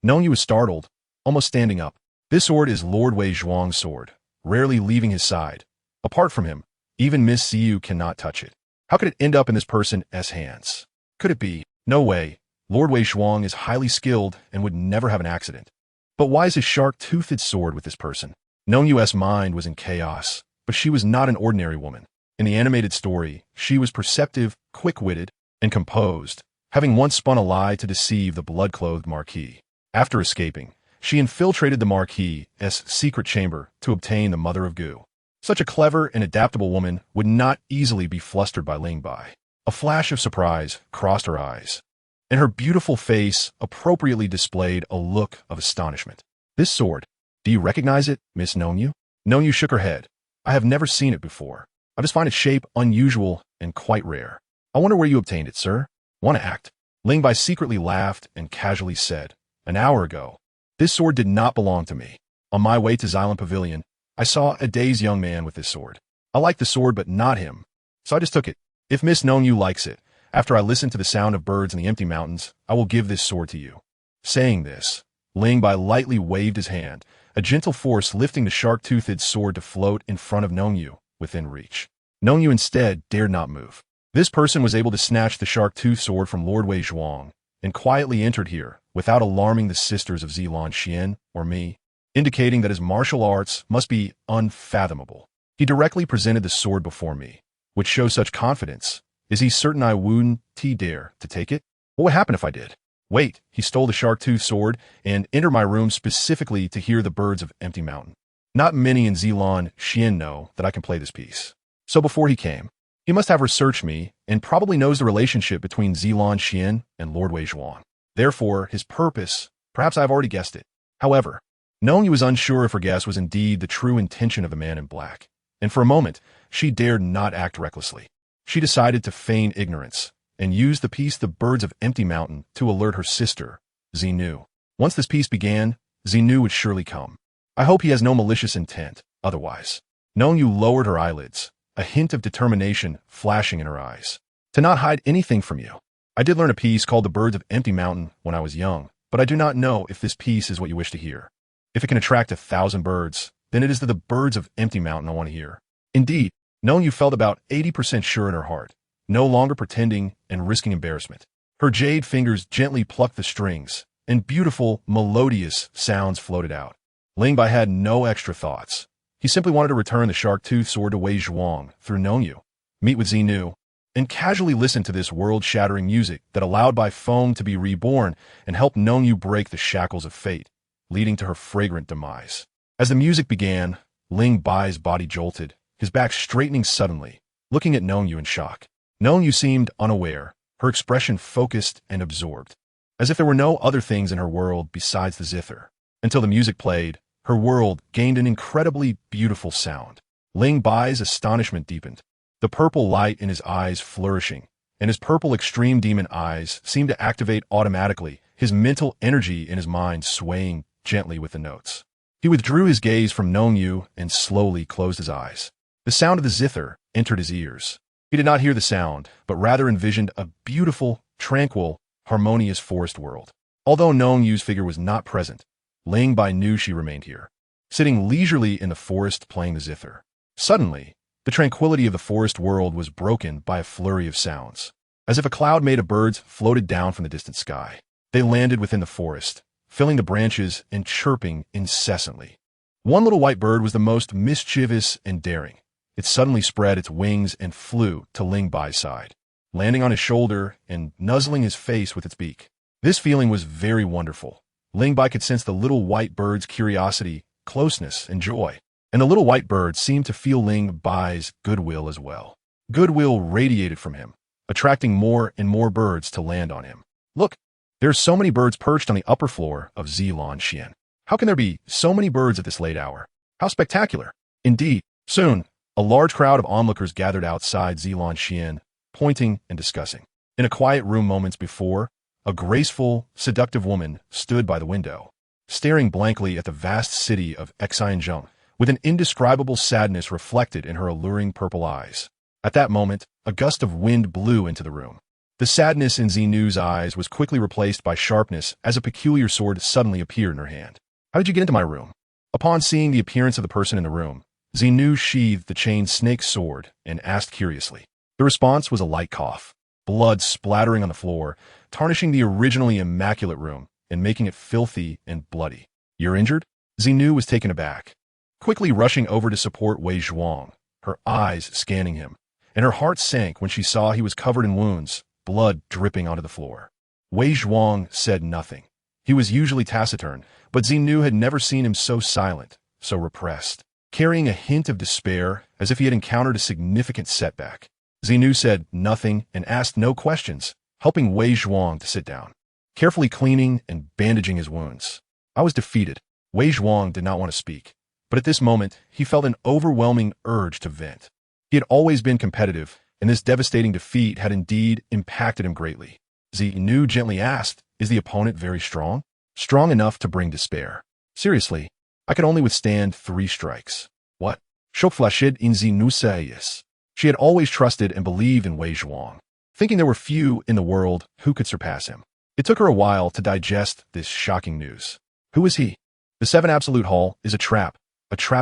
Nong Yu was startled, almost standing up. This sword is Lord Wei Zhuang's sword, rarely leaving his side. Apart from him, even Miss Ziyu cannot touch it. How could it end up in this person's hands? Could it be? No way. Lord Wei Zhuang is highly skilled and would never have an accident. But why is his shark-toothed sword with this person? Nong Yu's mind was in chaos, but she was not an ordinary woman. In the animated story, she was perceptive, quick-witted, and composed, having once spun a lie to deceive the blood-clothed Marquis. After escaping, she infiltrated the Marquis' secret chamber to obtain the Mother of Gu. Such a clever and adaptable woman would not easily be flustered by Ling Bai. A flash of surprise crossed her eyes, and her beautiful face appropriately displayed a look of astonishment. This sword, do you recognize it, Miss Nong Yu? Nong Yu shook her head. I have never seen it before. I just find its shape unusual and quite rare. I wonder where you obtained it, sir. Want to act? Ling Bai secretly laughed and casually said, An hour ago. This sword did not belong to me. On my way to Xylem Pavilion, I saw a dazed young man with this sword. I liked the sword, but not him. So I just took it. If Miss Nong Yu likes it, after I listen to the sound of birds in the empty mountains, I will give this sword to you. Saying this, Ling Bai lightly waved his hand, a gentle force lifting the shark-toothed sword to float in front of Nong Yu, within reach. Nong Yu instead dared not move. This person was able to snatch the shark-toothed sword from Lord Wei Zhuang, and quietly entered here, without alarming the sisters of Zilan Xian or me, indicating that his martial arts must be unfathomable. He directly presented the sword before me, which shows such confidence. Is he certain I wouldn't dare to take it? What would happen if I did? Wait, he stole the shark-toothed sword and entered my room specifically to hear the birds of Empty Mountain. Not many in Zilan Xian know that I can play this piece. So before he came, he must have researched me and probably knows the relationship between Zilan Xian and Lord Wei Zhuang. Therefore, his purpose, perhaps I've already guessed it. However, Nong Yu was unsure if her guess was indeed the true intention of the man in black, and for a moment, she dared not act recklessly. She decided to feign ignorance and use the piece The Birds of Empty Mountain to alert her sister, Xinu. Once this piece began, Xinu would surely come. I hope he has no malicious intent, otherwise. Nong Yu lowered her eyelids, a hint of determination flashing in her eyes. To not hide anything from you. I did learn a piece called The Birds of Empty Mountain when I was young, but I do not know if this piece is what you wish to hear. If it can attract 1,000 birds, then it is the Birds of Empty Mountain I want to hear. Indeed, Nong Yu felt about 80% sure in her heart, no longer pretending and risking embarrassment. Her jade fingers gently plucked the strings, and beautiful, melodious sounds floated out. Ling Bai had no extra thoughts. He simply wanted to return the shark-toothed sword to Wei Zhuang through Nong Yu, meet with Xinu, and casually listen to this world-shattering music that allowed Bai Feng to be reborn and helped Nong Yu break the shackles of fate, leading to her fragrant demise. As the music began, Ling Bai's body jolted, his back straightening suddenly, looking at Nong Yu in shock. Nong Yu seemed unaware, her expression focused and absorbed, as if there were no other things in her world besides the zither. Until the music played, her world gained an incredibly beautiful sound. Ling Bai's astonishment deepened, the purple light in his eyes flourishing, and his purple extreme demon eyes seemed to activate automatically, his mental energy in his mind swaying gently with the notes. He withdrew his gaze from Nong Yu and slowly closed his eyes. The sound of the zither entered his ears. He did not hear the sound, but rather envisioned a beautiful, tranquil, harmonious forest world. Although Nong Yu's figure was not present, Ling Bai knew she remained here, sitting leisurely in the forest playing the zither. Suddenly, the tranquility of the forest world was broken by a flurry of sounds. As if a cloud made of birds floated down from the distant sky. They landed within the forest, filling the branches and chirping incessantly. One little white bird was the most mischievous and daring. It suddenly spread its wings and flew to Ling Bai's side, landing on his shoulder and nuzzling his face with its beak. This feeling was very wonderful. Ling Bai could sense the little white bird's curiosity, closeness, and joy. And the little white bird seemed to feel Ling Bai's goodwill as well. Goodwill radiated from him, attracting more and more birds to land on him. Look, there are so many birds perched on the upper floor of Zilan Xian. How can there be so many birds at this late hour? How spectacular! Indeed, soon, a large crowd of onlookers gathered outside Zilan Xian, pointing and discussing. In a quiet room moments before, a graceful, seductive woman stood by the window, staring blankly at the vast city of Xianzheng, with an indescribable sadness reflected in her alluring purple eyes. At that moment, a gust of wind blew into the room. The sadness in Zinu's eyes was quickly replaced by sharpness as a peculiar sword suddenly appeared in her hand. How did you get into my room? Upon seeing the appearance of the person in the room, Zinu sheathed the chained snake sword and asked curiously. The response was a light cough, blood splattering on the floor, tarnishing the originally immaculate room and making it filthy and bloody. You're injured? Zinu was taken aback, quickly rushing over to support Wei Zhuang, her eyes scanning him, and her heart sank when she saw he was covered in wounds, blood dripping onto the floor. Wei Zhuang said nothing. He was usually taciturn, but Zinu had never seen him so silent, so repressed, carrying a hint of despair as if he had encountered a significant setback. Zinu said nothing and asked no questions, helping Wei Zhuang to sit down, carefully cleaning and bandaging his wounds. I was defeated. Wei Zhuang did not want to speak, but at this moment, he felt an overwhelming urge to vent. He had always been competitive, and this devastating defeat had indeed impacted him greatly. Zinu gently asked, is the opponent very strong? Strong enough to bring despair. Seriously, I could only withstand 3 strikes. What? Shokflashid in Zinusayis. She had always trusted and believed in Wei Zhuang, thinking there were few in the world who could surpass him. It took her a while to digest this shocking news. Who is he? The 7 Absolute Hall is a trap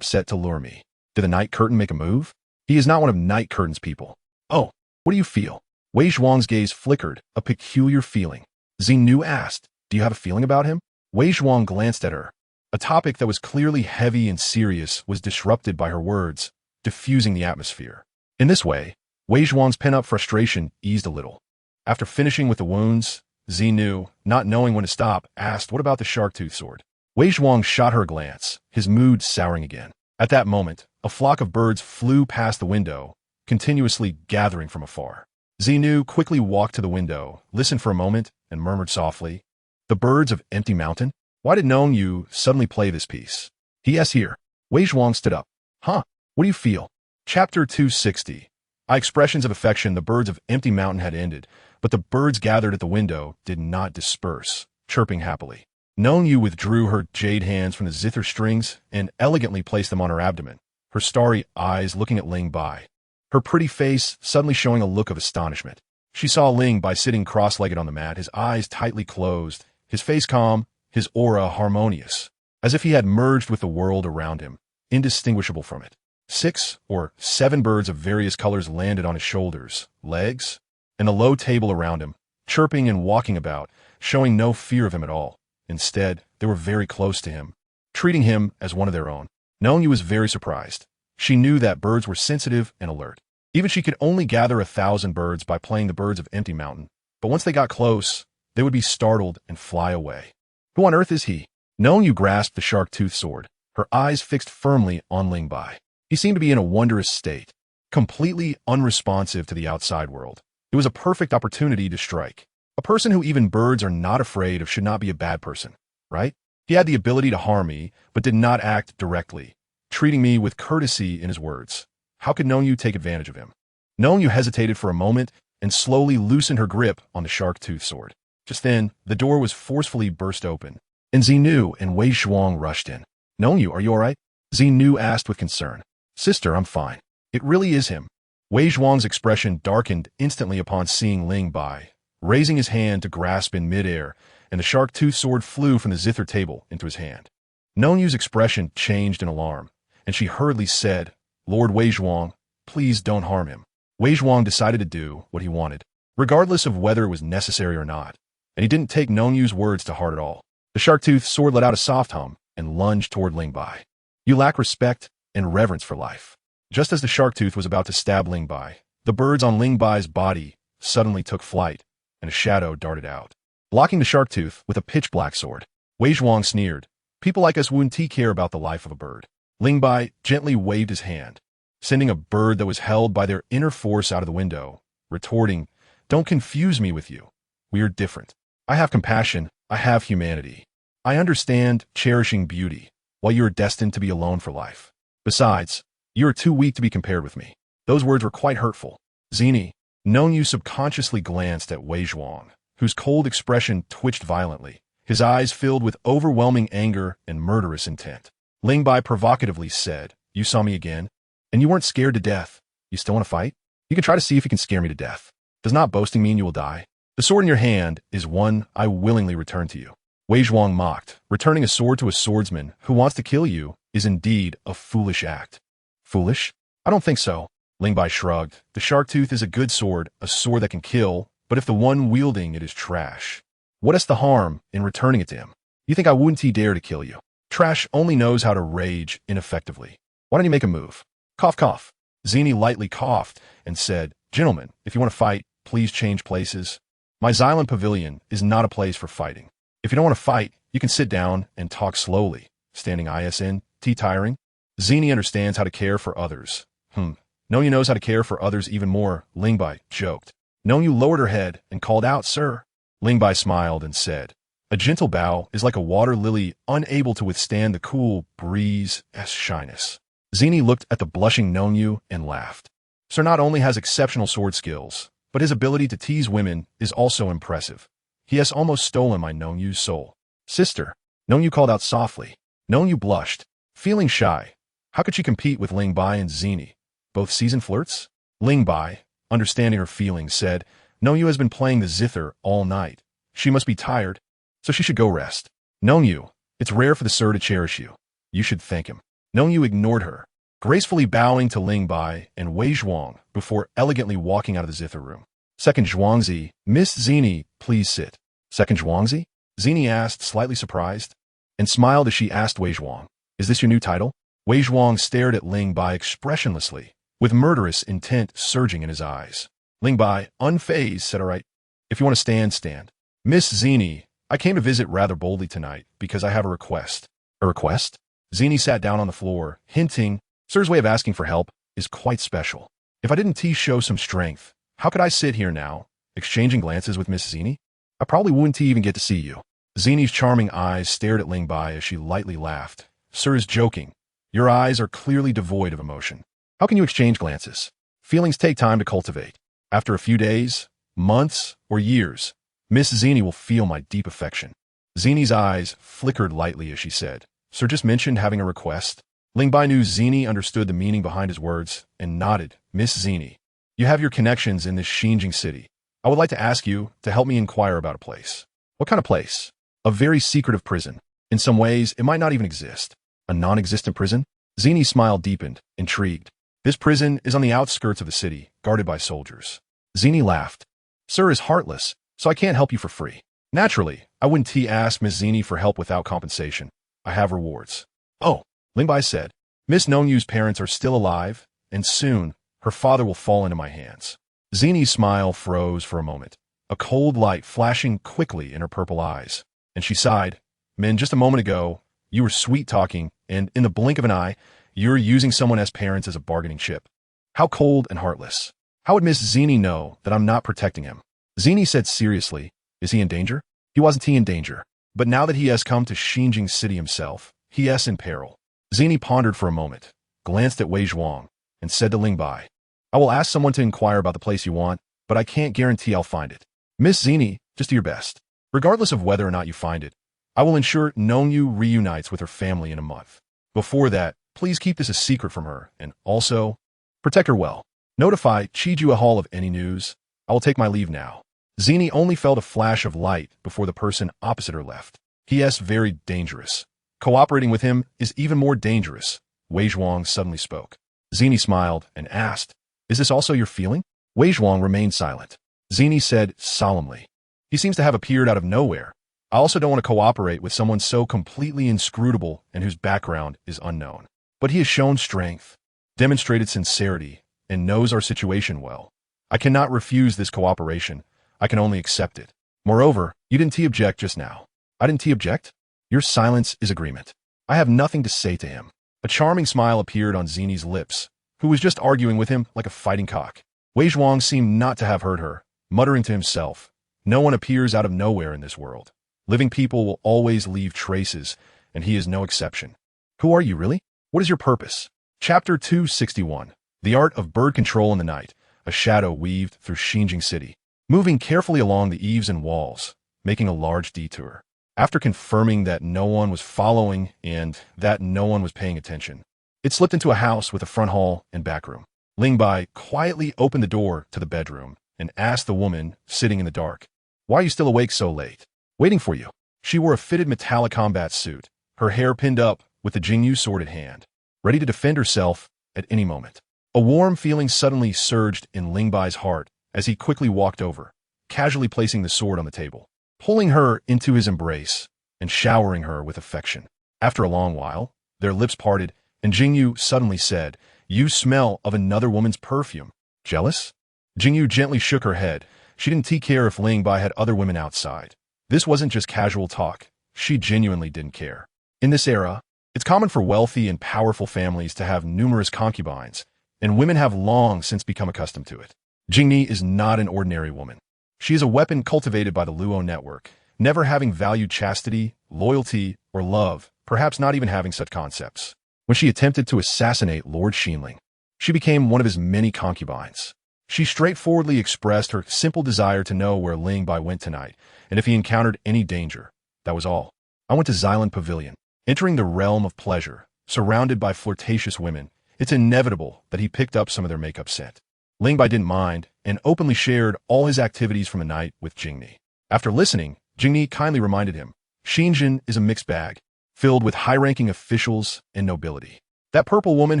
set to lure me. Did the Night Curtain make a move? He is not one of Night Curtain's people. Oh, what do you feel? Wei Zhuang's gaze flickered, a peculiar feeling. Zinu asked, do you have a feeling about him? Wei Zhuang glanced at her. A topic that was clearly heavy and serious was disrupted by her words, diffusing the atmosphere. In this way, Wei Zhuang's pent-up frustration eased a little. After finishing with the wounds, Zinu, not knowing when to stop, asked, what about the shark-tooth sword? Wei Zhuang shot her a glance, his mood souring again. At that moment, a flock of birds flew past the window, continuously gathering from afar. Zinu quickly walked to the window, listened for a moment, and murmured softly, the birds of Empty Mountain? Why did Nong Yu suddenly play this piece? Yes, here. Wei Zhuang stood up. Huh, what do you feel? Chapter 260. Expressions of affection. The birds of Empty Mountain had ended, but the birds gathered at the window did not disperse, chirping happily. Nong Yu withdrew her jade hands from the zither strings and elegantly placed them on her abdomen, her starry eyes looking at Ling Bai, her pretty face suddenly showing a look of astonishment. She saw Ling Bai sitting cross-legged on the mat, his eyes tightly closed, his face calm, his aura harmonious, as if he had merged with the world around him, indistinguishable from it. 6 or 7 birds of various colors landed on his shoulders, legs, and the low table around him, chirping and walking about, showing no fear of him at all. Instead, they were very close to him, treating him as one of their own. Nong Yu was very surprised. She knew that birds were sensitive and alert. Even she could only gather 1,000 birds by playing the birds of Empty Mountain, but once they got close, they would be startled and fly away. Who on earth is he? Nong Yu grasped the shark-tooth sword, her eyes fixed firmly on Ling Bai. He seemed to be in a wondrous state, completely unresponsive to the outside world. It was a perfect opportunity to strike. A person who even birds are not afraid of should not be a bad person, right? He had the ability to harm me, but did not act directly, treating me with courtesy in his words. How could Nong Yu take advantage of him? Nong Yu hesitated for a moment and slowly loosened her grip on the shark-tooth sword. Just then, the door was forcefully burst open, and Zinu and Wei Zhuang rushed in. Nong Yu, are you all right? Zinu asked with concern. Sister, I'm fine. It really is him. Wei Zhuang's expression darkened instantly upon seeing Ling Bai, raising his hand to grasp in midair, and the shark-tooth sword flew from the zither table into his hand. Nong Yu's expression changed in alarm, and she hurriedly said, Lord Wei Zhuang, please don't harm him. Wei Zhuang decided to do what he wanted, regardless of whether it was necessary or not, and he didn't take Nong Yu's words to heart at all. The shark-toothed sword let out a soft hum and lunged toward Ling Bai. You lack respect and reverence for life. Just as the shark tooth was about to stab Ling Bai, the birds on Ling Bai's body suddenly took flight, and a shadow darted out, blocking the shark tooth with a pitch-black sword. Wei Zhuang sneered. People like us wouldn't care about the life of a bird. Ling Bai gently waved his hand, sending a bird that was held by their inner force out of the window, retorting, "Don't confuse me with you. We are different. I have compassion. I have humanity. I understand cherishing beauty, while you are destined to be alone for life. Besides, you are too weak to be compared with me." Those words were quite hurtful. Zini, Nongyu subconsciously glanced at Wei Zhuang, whose cold expression twitched violently, his eyes filled with overwhelming anger and murderous intent. Ling Bai provocatively said, "You saw me again? And you weren't scared to death. You still want to fight? You can try to see if you can scare me to death. Does not boasting mean you will die? The sword in your hand is one I willingly return to you." Wei Zhuang mocked. Returning a sword to a swordsman who wants to kill you is indeed a foolish act. Foolish? I don't think so. Ling Bai shrugged. The shark tooth is a good sword, a sword that can kill, but if the one wielding it is trash, what is the harm in returning it to him? You think I wouldn't dare to kill you? Trash only knows how to rage ineffectively. Why don't you make a move? Cough, cough. Zini lightly coughed and said, "Gentlemen, if you want to fight, please change places. My Xylan Pavilion is not a place for fighting. If you don't want to fight, you can sit down and talk slowly, standing ISN, tiring." Zini understands how to care for others. Nongyu knows how to care for others even more, Ling Bai joked. Nongyu lowered her head and called out, "Sir." Ling Bai smiled and said, "A gentle bow is like a water lily unable to withstand the cool breeze's shyness." Zini looked at the blushing Nongyu and laughed. Sir not only has exceptional sword skills, but his ability to tease women is also impressive. He has almost stolen my Nongyu's soul. "Sister," Nongyu called out softly. Nongyu blushed, feeling shy. How could she compete with Ling Bai and Zini, both seasoned flirts? Ling Bai, understanding her feelings, said, "Nongyu has been playing the zither all night. She must be tired, so she should go rest." "Nongyu, it's rare for the sir to cherish you. You should thank him." Nongyu ignored her, gracefully bowing to Ling Bai and Wei Zhuang before elegantly walking out of the zither room. "Second Zhuangzi, Miss Zini, please sit." "Second Zhuangzi?" Zini asked, slightly surprised, and smiled as she asked Wei Zhuang, "Is this your new title?" Wei Zhuang stared at Ling Bai expressionlessly, with murderous intent surging in his eyes. Ling Bai, unfazed, said, "All right, if you want to stand, stand." "Miss Zini, I came to visit rather boldly tonight because I have a request." "A request?" Zini sat down on the floor, hinting, "Sir's way of asking for help is quite special. If I didn't show some strength, how could I sit here now, exchanging glances with Miss Zini? I probably wouldn't even get to see you." Zini's charming eyes stared at Ling Bai as she lightly laughed. "Sir is joking. Your eyes are clearly devoid of emotion. How can you exchange glances? Feelings take time to cultivate. After a few days, months, or years, Miss Zini will feel my deep affection." Zini's eyes flickered lightly as she said, "Sir just mentioned having a request." Ling Bai knew Zini understood the meaning behind his words and nodded. "Miss Zini, you have your connections in this Xinjiang city. I would like to ask you to help me inquire about a place." "What kind of place?" "A very secretive prison. In some ways, it might not even exist." "A non-existent prison?" Zini's smile deepened, intrigued. "This prison is on the outskirts of the city, guarded by soldiers." Zini laughed. "Sir is heartless, so I can't help you for free. Naturally, I wouldn't ask Miss Zini for help without compensation. I have rewards." "Oh," Ling Bai said, "Miss Nongyu's parents are still alive, and soon her father will fall into my hands." Zini's smile froze for a moment, a cold light flashing quickly in her purple eyes, and she sighed. "Men, just a moment ago, you were sweet-talking, and in the blink of an eye, you're using someone as parents as a bargaining chip. How cold and heartless. How would Miss Zini know that I'm not protecting him?" Zini said seriously, "Is he in danger?" He wasn't in danger, but now that he has come to Xinjiang City himself, he is in peril. Zini pondered for a moment, glanced at Wei Zhuang, and said to Ling Bai, "I will ask someone to inquire about the place you want, but I can't guarantee I'll find it. Miss Zini, just do your best. Regardless of whether or not you find it, I will ensure Nongyu reunites with her family in a month. Before that, please keep this a secret from her, and also, protect her well. Notify Chijua Hall of any news. I will take my leave now." Zini only felt a flash of light before the person opposite her left. "He is very dangerous. Cooperating with him is even more dangerous." Wei Zhuang suddenly spoke. Zini smiled and asked, "Is this also your feeling?" Wei Zhuang remained silent. Zini said solemnly, "He seems to have appeared out of nowhere. I also don't want to cooperate with someone so completely inscrutable and whose background is unknown. But he has shown strength, demonstrated sincerity, and knows our situation well. I cannot refuse this cooperation. I can only accept it. Moreover, you didn't object just now. I didn't object? Your silence is agreement. I have nothing to say to him. A charming smile appeared on Zini's lips, who was just arguing with him like a fighting cock. Wei Zhuang seemed not to have heard her, muttering to himself, "No one appears out of nowhere in this world. Living people will always leave traces, and he is no exception. Who are you, really? What is your purpose?" Chapter 261. The Art of Bird Control in the Night. A shadow weaved through Xinjiang City, moving carefully along the eaves and walls, making a large detour. After confirming that no one was following and that no one was paying attention, it slipped into a house with a front hall and back room. Ling Bai quietly opened the door to the bedroom and asked the woman sitting in the dark, "Why are you still awake so late?" "Waiting for you." She wore a fitted metallic combat suit, her hair pinned up with the Jingyu sword at hand, ready to defend herself at any moment. A warm feeling suddenly surged in Ling Bai's heart as he quickly walked over, casually placing the sword on the table, pulling her into his embrace and showering her with affection. After a long while, their lips parted, and Jingyu suddenly said, "You smell of another woman's perfume." "Jealous?" Jingyu gently shook her head. She didn't care if Ling Bai had other women outside. This wasn't just casual talk. She genuinely didn't care. In this era, it's common for wealthy and powerful families to have numerous concubines, and women have long since become accustomed to it. Jingni is not an ordinary woman. She is a weapon cultivated by the Luo network, never having valued chastity, loyalty, or love, perhaps not even having such concepts. When she attempted to assassinate Lord Xinling, she became one of his many concubines. She straightforwardly expressed her simple desire to know where Ling Bai went tonight, and if he encountered any danger. That was all. "I went to Xylan Pavilion." Entering the realm of pleasure, surrounded by flirtatious women, it's inevitable that he picked up some of their makeup scent. Ling Bai didn't mind, and openly shared all his activities from the night with Jingni. After listening, Jingni kindly reminded him, "Xinjiang is a mixed bag, filled with high-ranking officials and nobility. That purple woman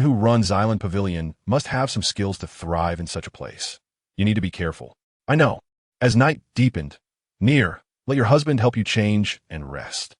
who runs Xylan Pavilion must have some skills to thrive in such a place. You need to be careful." "I know." As night deepened, "Near, let your husband help you change and rest."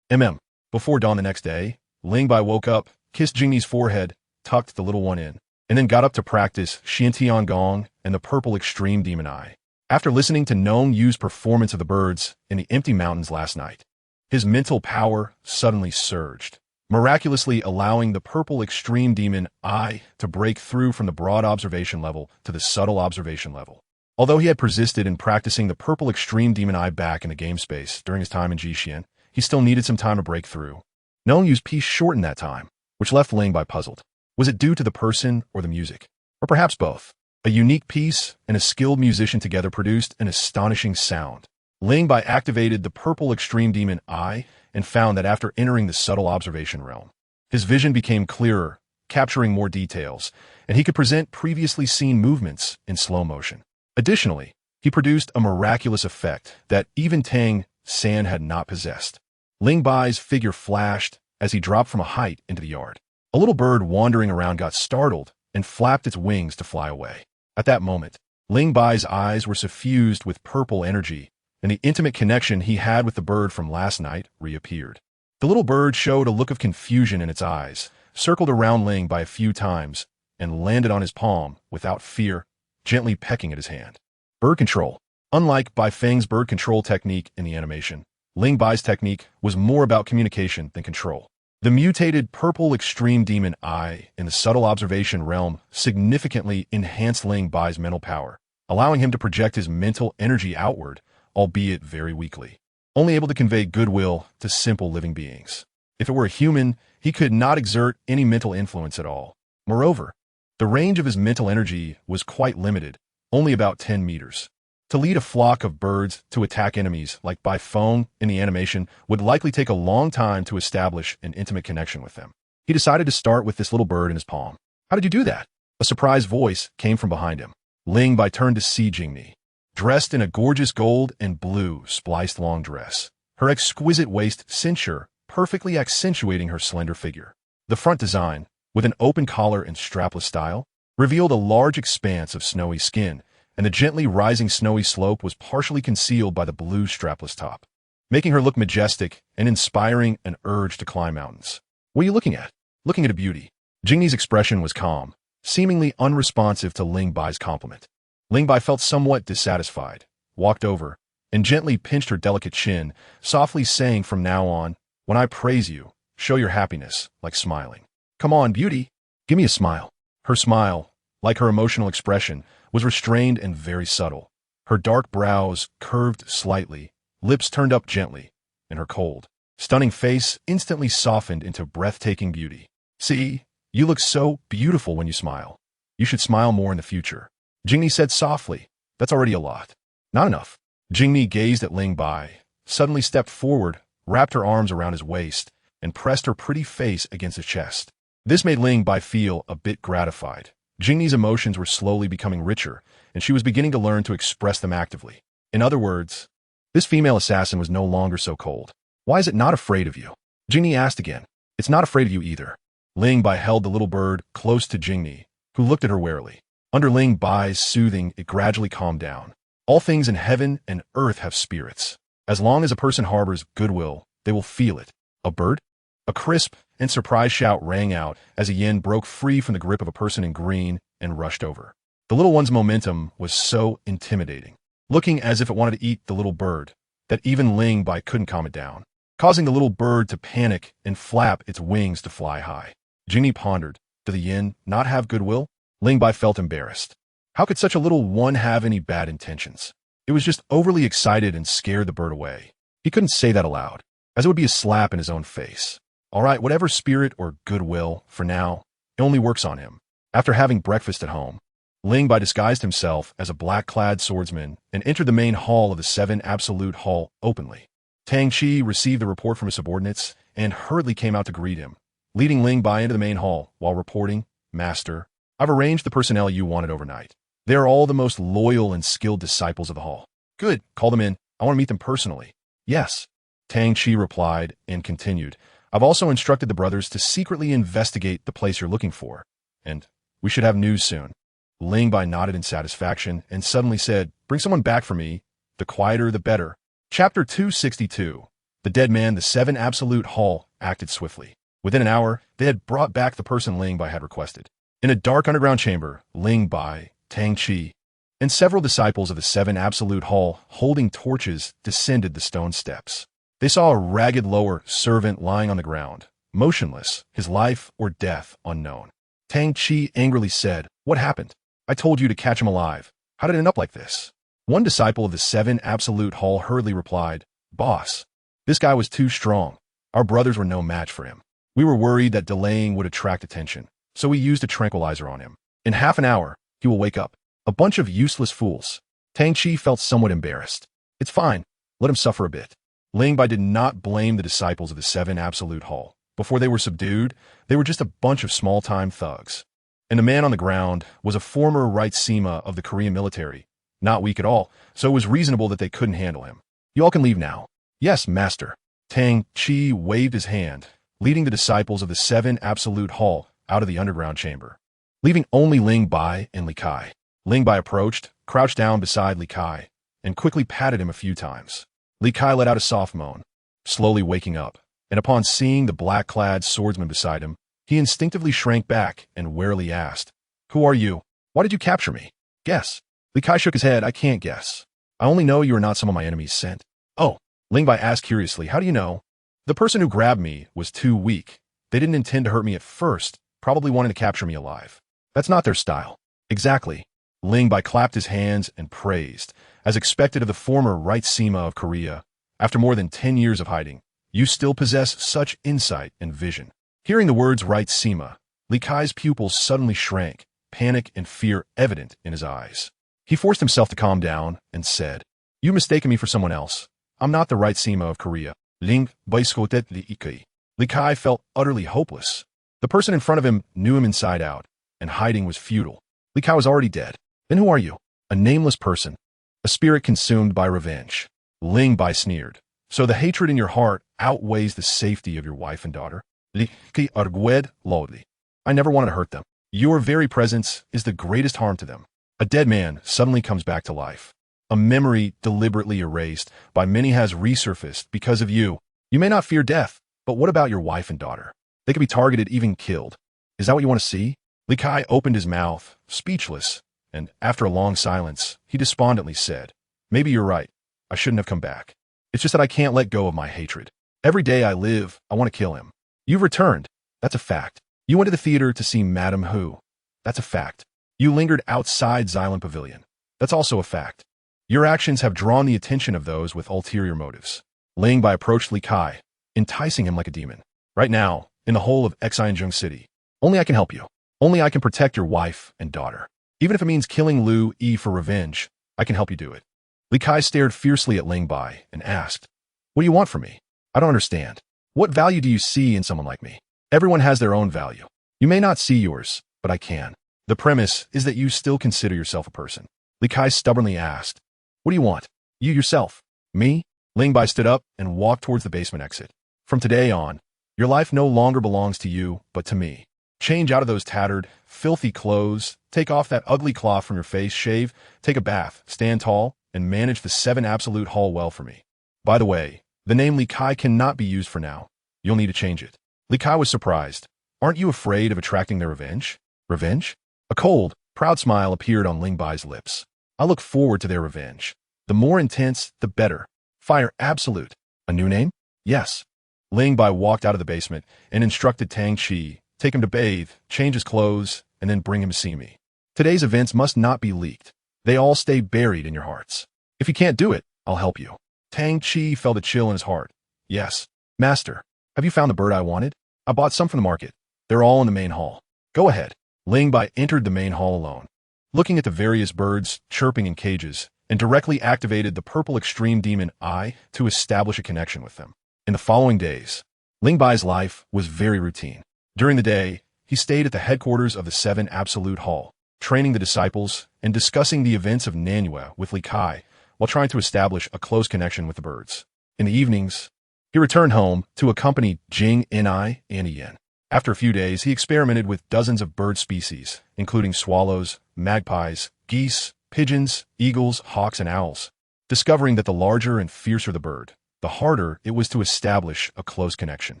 Before dawn the next day, Ling Bai woke up, kissed Jingni's forehead, tucked the little one in, and then got up to practice Xiantian Gong and the Purple Extreme Demon Eye. After listening to Nong Yu's performance of the birds in the empty mountains last night, his mental power suddenly surged, miraculously allowing the Purple Extreme Demon Eye to break through from the broad observation level to the subtle observation level. Although he had persisted in practicing the Purple Extreme Demon Eye back in the game space during his time in Jixian, he still needed some time to break through. Nong Yu's piece shortened that time, which left Ling Bai puzzled. Was it due to the person or the music? Or perhaps both? A unique piece and a skilled musician together produced an astonishing sound. Ling Bai activated the Purple Extreme Demon Eye and found that after entering the subtle observation realm, his vision became clearer, capturing more details, and he could present previously seen movements in slow motion. Additionally, he produced a miraculous effect that even Tang San had not possessed. Ling Bai's figure flashed as he dropped from a height into the yard. A little bird wandering around got startled and flapped its wings to fly away. At that moment, Ling Bai's eyes were suffused with purple energy, and the intimate connection he had with the bird from last night reappeared. The little bird showed a look of confusion in its eyes, circled around Ling Bai a few times, and landed on his palm without fear, gently pecking at his hand. Bird control. Unlike Bai Feng's bird control technique in the animation, Ling Bai's technique was more about communication than control. The mutated Purple Extreme Demon Eye in the subtle observation realm significantly enhanced Ling Bai's mental power, allowing him to project his mental energy outward, albeit very weakly, only able to convey goodwill to simple living beings. If it were a human, he could not exert any mental influence at all. Moreover, the range of his mental energy was quite limited, only about 10 meters. To lead a flock of birds to attack enemies like Bai Feng in the animation would likely take a long time to establish an intimate connection with them. He decided to start with this little bird in his palm. "How did you do that?" A surprised voice came from behind him. Ling Bai turned to see Jingni, dressed in a gorgeous gold and blue spliced long dress, her exquisite waist cincture perfectly accentuating her slender figure. The front design, with an open collar and strapless style, revealed a large expanse of snowy skin, and the gently rising snowy slope was partially concealed by the blue strapless top. making her look majestic and inspiring an urge to climb mountains. What are you looking at? Looking at a beauty. Jingni's expression was calm, seemingly unresponsive to Ling Bai's compliment. Ling Bai felt somewhat dissatisfied, walked over, and gently pinched her delicate chin, softly saying from now on, "When I praise you, show your happiness, like smiling. Come on, beauty, give me a smile." Her smile, like her emotional expression, was restrained and very subtle. Her dark brows curved slightly, lips turned up gently, and her cold, stunning face instantly softened into breathtaking beauty. "See, you look so beautiful when you smile. You should smile more in the future," Jingni said softly. "That's already a lot." "Not enough." Jingni gazed at Ling Bai, suddenly stepped forward, wrapped her arms around his waist, and pressed her pretty face against his chest. This made Ling Bai feel a bit gratified. Jingni's emotions were slowly becoming richer, and she was beginning to learn to express them actively. In other words, this female assassin was no longer so cold. "Why is it not afraid of you?" Jingni asked again. "It's not afraid of you either." Ling Bai held the little bird close to Jingni, who looked at her warily. Under Ling Bai's soothing, it gradually calmed down. All things in heaven and earth have spirits. As long as a person harbors goodwill, they will feel it. A bird? A crisp and surprised shout rang out as a yin broke free from the grip of a person in green and rushed over. The little one's momentum was so intimidating, looking as if it wanted to eat the little bird, that even Ling Bai couldn't calm it down, causing the little bird to panic and flap its wings to fly high. Jingni pondered, "Do the yin not have goodwill?" Ling Bai felt embarrassed. How could such a little one have any bad intentions? It was just overly excited and scared the bird away. He couldn't say that aloud, as it would be a slap in his own face. All right, whatever spirit or goodwill, for now, it only works on him. After having breakfast at home, Ling Bai disguised himself as a black-clad swordsman and entered the main hall of the Seven Absolute Hall openly. Tang Chi received the report from his subordinates and hurriedly came out to greet him, leading Ling Bai into the main hall while reporting, "Master, I've arranged the personnel you wanted overnight. They are all the most loyal and skilled disciples of the hall." "Good, call them in. I want to meet them personally." "Yes," Tang Chi replied and continued, "I've also instructed the brothers to secretly investigate the place you're looking for, and we should have news soon." Ling Bai nodded in satisfaction and suddenly said, "Bring someone back for me. The quieter, the better." Chapter 262. The Dead Man, the Seven Absolute Hall acted swiftly. Within an hour, they had brought back the person Ling Bai had requested. In a dark underground chamber, Ling Bai, Tang Chi, and several disciples of the Seven Absolute Hall holding torches descended the stone steps. They saw a ragged lower servant lying on the ground, motionless, his life or death unknown. Tang Chi angrily said, "What happened? I told you to catch him alive. How did it end up like this?" One disciple of the Seven Absolute Hall hurriedly replied, "Boss, this guy was too strong. Our brothers were no match for him. We were worried that delaying would attract attention, so we used a tranquilizer on him. In half an hour, he will wake up. A bunch of useless fools." Tang Chi felt somewhat embarrassed. "It's fine. Let him suffer a bit." Ling Bai did not blame the disciples of the Seven Absolute Hall. Before they were subdued, they were just a bunch of small-time thugs. And the man on the ground was a former Right Sima of the Korean military, not weak at all, so it was reasonable that they couldn't handle him. "You all can leave now." "Yes, master." Tang Chi waved his hand, leading the disciples of the Seven Absolute Hall out of the underground chamber, leaving only Ling Bai and Li Kai. Ling Bai approached, crouched down beside Li Kai, and quickly patted him a few times. Li Kai let out a soft moan, slowly waking up, and upon seeing the black-clad swordsman beside him, he instinctively shrank back and warily asked, "Who are you? Why did you capture me?" "Guess." Li Kai shook his head. "I can't guess. I only know you are not some of my enemies sent." "Oh," Ling Bai asked curiously, "how do you know?" "The person who grabbed me was too weak. They didn't intend to hurt me at first, probably wanting to capture me alive. That's not their style." "Exactly." Ling Bai clapped his hands and praised, as expected of the former Right Sima of Korea. "After more than 10 years of hiding, you still possess such insight and vision." Hearing the words Right Sima, Li Kai's pupils suddenly shrank, panic and fear evident in his eyes. He forced himself to calm down and said, "You mistaken me for someone else. I'm not the Right Sima of Korea." Ling Bai skotet Li Kai. Li Kai felt utterly hopeless. The person in front of him knew him inside out, and hiding was futile. Li Kai was already dead. "Then who are you?" "A nameless person. A spirit consumed by revenge." Ling Bai sneered. "So the hatred in your heart outweighs the safety of your wife and daughter?" Li Kai argued loudly. "I never wanted to hurt them. Your very presence is the greatest harm to them." A dead man suddenly comes back to life. A memory deliberately erased by many has resurfaced because of you. You may not fear death, but what about your wife and daughter? They could be targeted, even killed. Is that what you want to see? Li Kai opened his mouth, speechless, and after a long silence, he despondently said, "Maybe you're right. I shouldn't have come back. It's just that I can't let go of my hatred. Every day I live, I want to kill him. You've returned. That's a fact. You went to the theater to see Madame Hu. That's a fact. You lingered outside Xylem Pavilion. That's also a fact. Your actions have drawn the attention of those with ulterior motives." Ling Bai approached Li Kai, enticing him like a demon. "Right now, in the whole of Xianzhong City, only I can help you. Only I can protect your wife and daughter. Even if it means killing Lu Yi for revenge, I can help you do it." Li Kai stared fiercely at Ling Bai and asked, "What do you want from me? I don't understand. What value do you see in someone like me? Everyone has their own value. You may not see yours, but I can. The premise is that you still consider yourself a person." Li Kai stubbornly asked, "What do you want? You yourself? Me?" Ling Bai stood up and walked towards the basement exit. "From today on, your life no longer belongs to you, but to me. Change out of those tattered, filthy clothes, take off that ugly cloth from your face, shave, take a bath, stand tall, and manage the 7 Absolute Hall well for me. By the way, the name Li Kai cannot be used for now. You'll need to change it." Li Kai was surprised. "Aren't you afraid of attracting their revenge?" "Revenge?" A cold, proud smile appeared on Ling Bai's lips. "I look forward to their revenge. The more intense, the better. Fire Absolute. A new name?" "Yes." Ling Bai walked out of the basement and instructed Tang Chi, "Take him to bathe, change his clothes, and then bring him to see me. Today's events must not be leaked. They all stay buried in your hearts. If you can't do it, I'll help you." Tang Chi felt a chill in his heart. "Yes. Master, have you found the bird I wanted? I bought some from the market. They're all in the main hall. Go ahead." Ling Bai entered the main hall alone, looking at the various birds chirping in cages, and directly activated the purple extreme demon eye to establish a connection with them. In the following days, Ling Bai's life was very routine. During the day, he stayed at the headquarters of the 7 Absolute Hall, training the disciples and discussing the events of Nanyue with Li Kai while trying to establish a close connection with the birds. In the evenings, he returned home to accompany Jing Ni and Yen. After a few days, he experimented with dozens of bird species, including swallows, magpies, geese, pigeons, eagles, hawks, and owls, discovering that the larger and fiercer the bird, the harder it was to establish a close connection.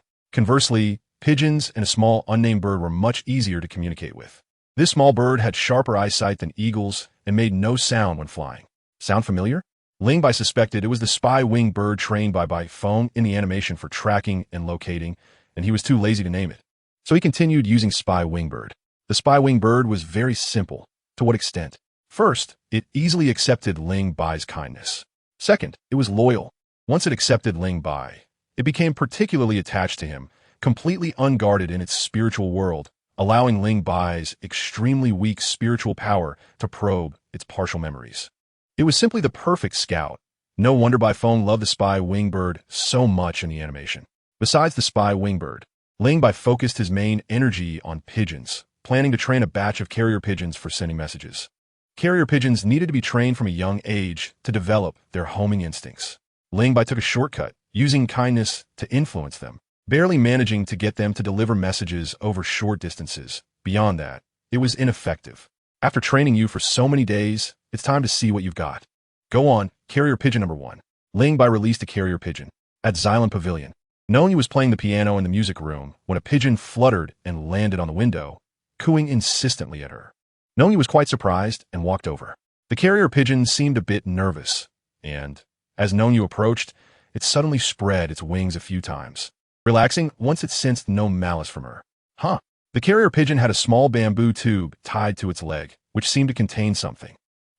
Conversely, pigeons and a small unnamed bird were much easier to communicate with. This small bird had sharper eyesight than eagles and made no sound when flying. Sound familiar? Ling Bai suspected it was the spy-winged bird trained by Feng in the animation for tracking and locating, and he was too lazy to name it. So he continued using spy-winged bird. The spy-winged bird was very simple. To what extent? First, it easily accepted Ling Bai's kindness. Second, it was loyal. Once it accepted Ling Bai, it became particularly attached to him, completely unguarded in its spiritual world, allowing Ling Bai's extremely weak spiritual power to probe its partial memories. It was simply the perfect scout. No wonder Bai Feng loved the spy-winged bird so much in the animation. Besides the spy-winged bird, Ling Bai focused his main energy on pigeons, planning to train a batch of carrier pigeons for sending messages. Carrier pigeons needed to be trained from a young age to develop their homing instincts. Ling Bai took a shortcut, using kindness to influence them, barely managing to get them to deliver messages over short distances. Beyond that, it was ineffective. After training you for so many days, it's time to see what you've got. Go on, carrier pigeon number 1. Ling Bai released a carrier pigeon. At Xylem Pavilion, Noni was playing the piano in the music room when a pigeon fluttered and landed on the window, cooing insistently at her. Noni was quite surprised and walked over. The carrier pigeon seemed a bit nervous, and as Noni approached, it suddenly spread its wings a few times, relaxing once it sensed no malice from her. Huh. The carrier pigeon had a small bamboo tube tied to its leg, which seemed to contain something.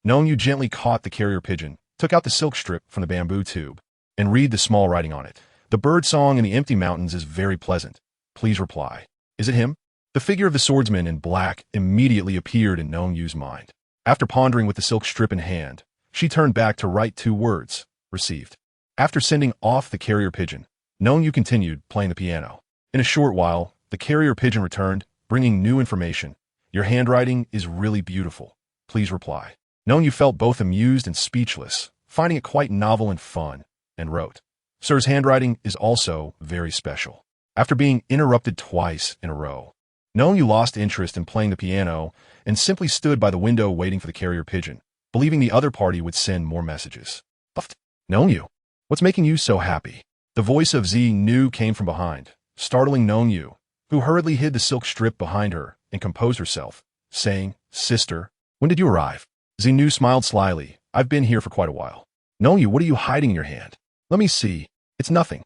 Nonyu gently caught the carrier pigeon, took out the silk strip from the bamboo tube, and read the small writing on it. The bird song in the empty mountains is very pleasant. Please reply. Is it him? The figure of the swordsman in black immediately appeared in Nonyu's mind. After pondering with the silk strip in hand, she turned back to write 2 words, received. After sending off the carrier pigeon, Nonyu continued playing the piano. In a short while, the carrier pigeon returned, bringing new information. Your handwriting is really beautiful. Please reply. Nonyu felt both amused and speechless, finding it quite novel and fun, and wrote, Sir's handwriting is also very special. After being interrupted twice in a row, Nonyu lost interest in playing the piano and simply stood by the window waiting for the carrier pigeon, believing the other party would send more messages. Buffed. Known you. What's making you so happy? The voice of Z Nu came from behind, startling Known you, who hurriedly hid the silk strip behind her and composed herself, saying, Sister, when did you arrive? Z Nu smiled slyly. I've been here for quite a while. Known you, what are you hiding in your hand? Let me see. It's nothing.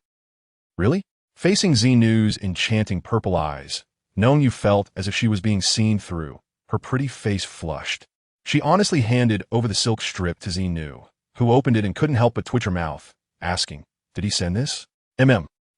Really? Facing Z Nu's enchanting purple eyes, Known you felt as if she was being seen through. Her pretty face flushed. She honestly handed over the silk strip to Z Nu, who opened it and couldn't help but twitch her mouth, asking, Did he send this?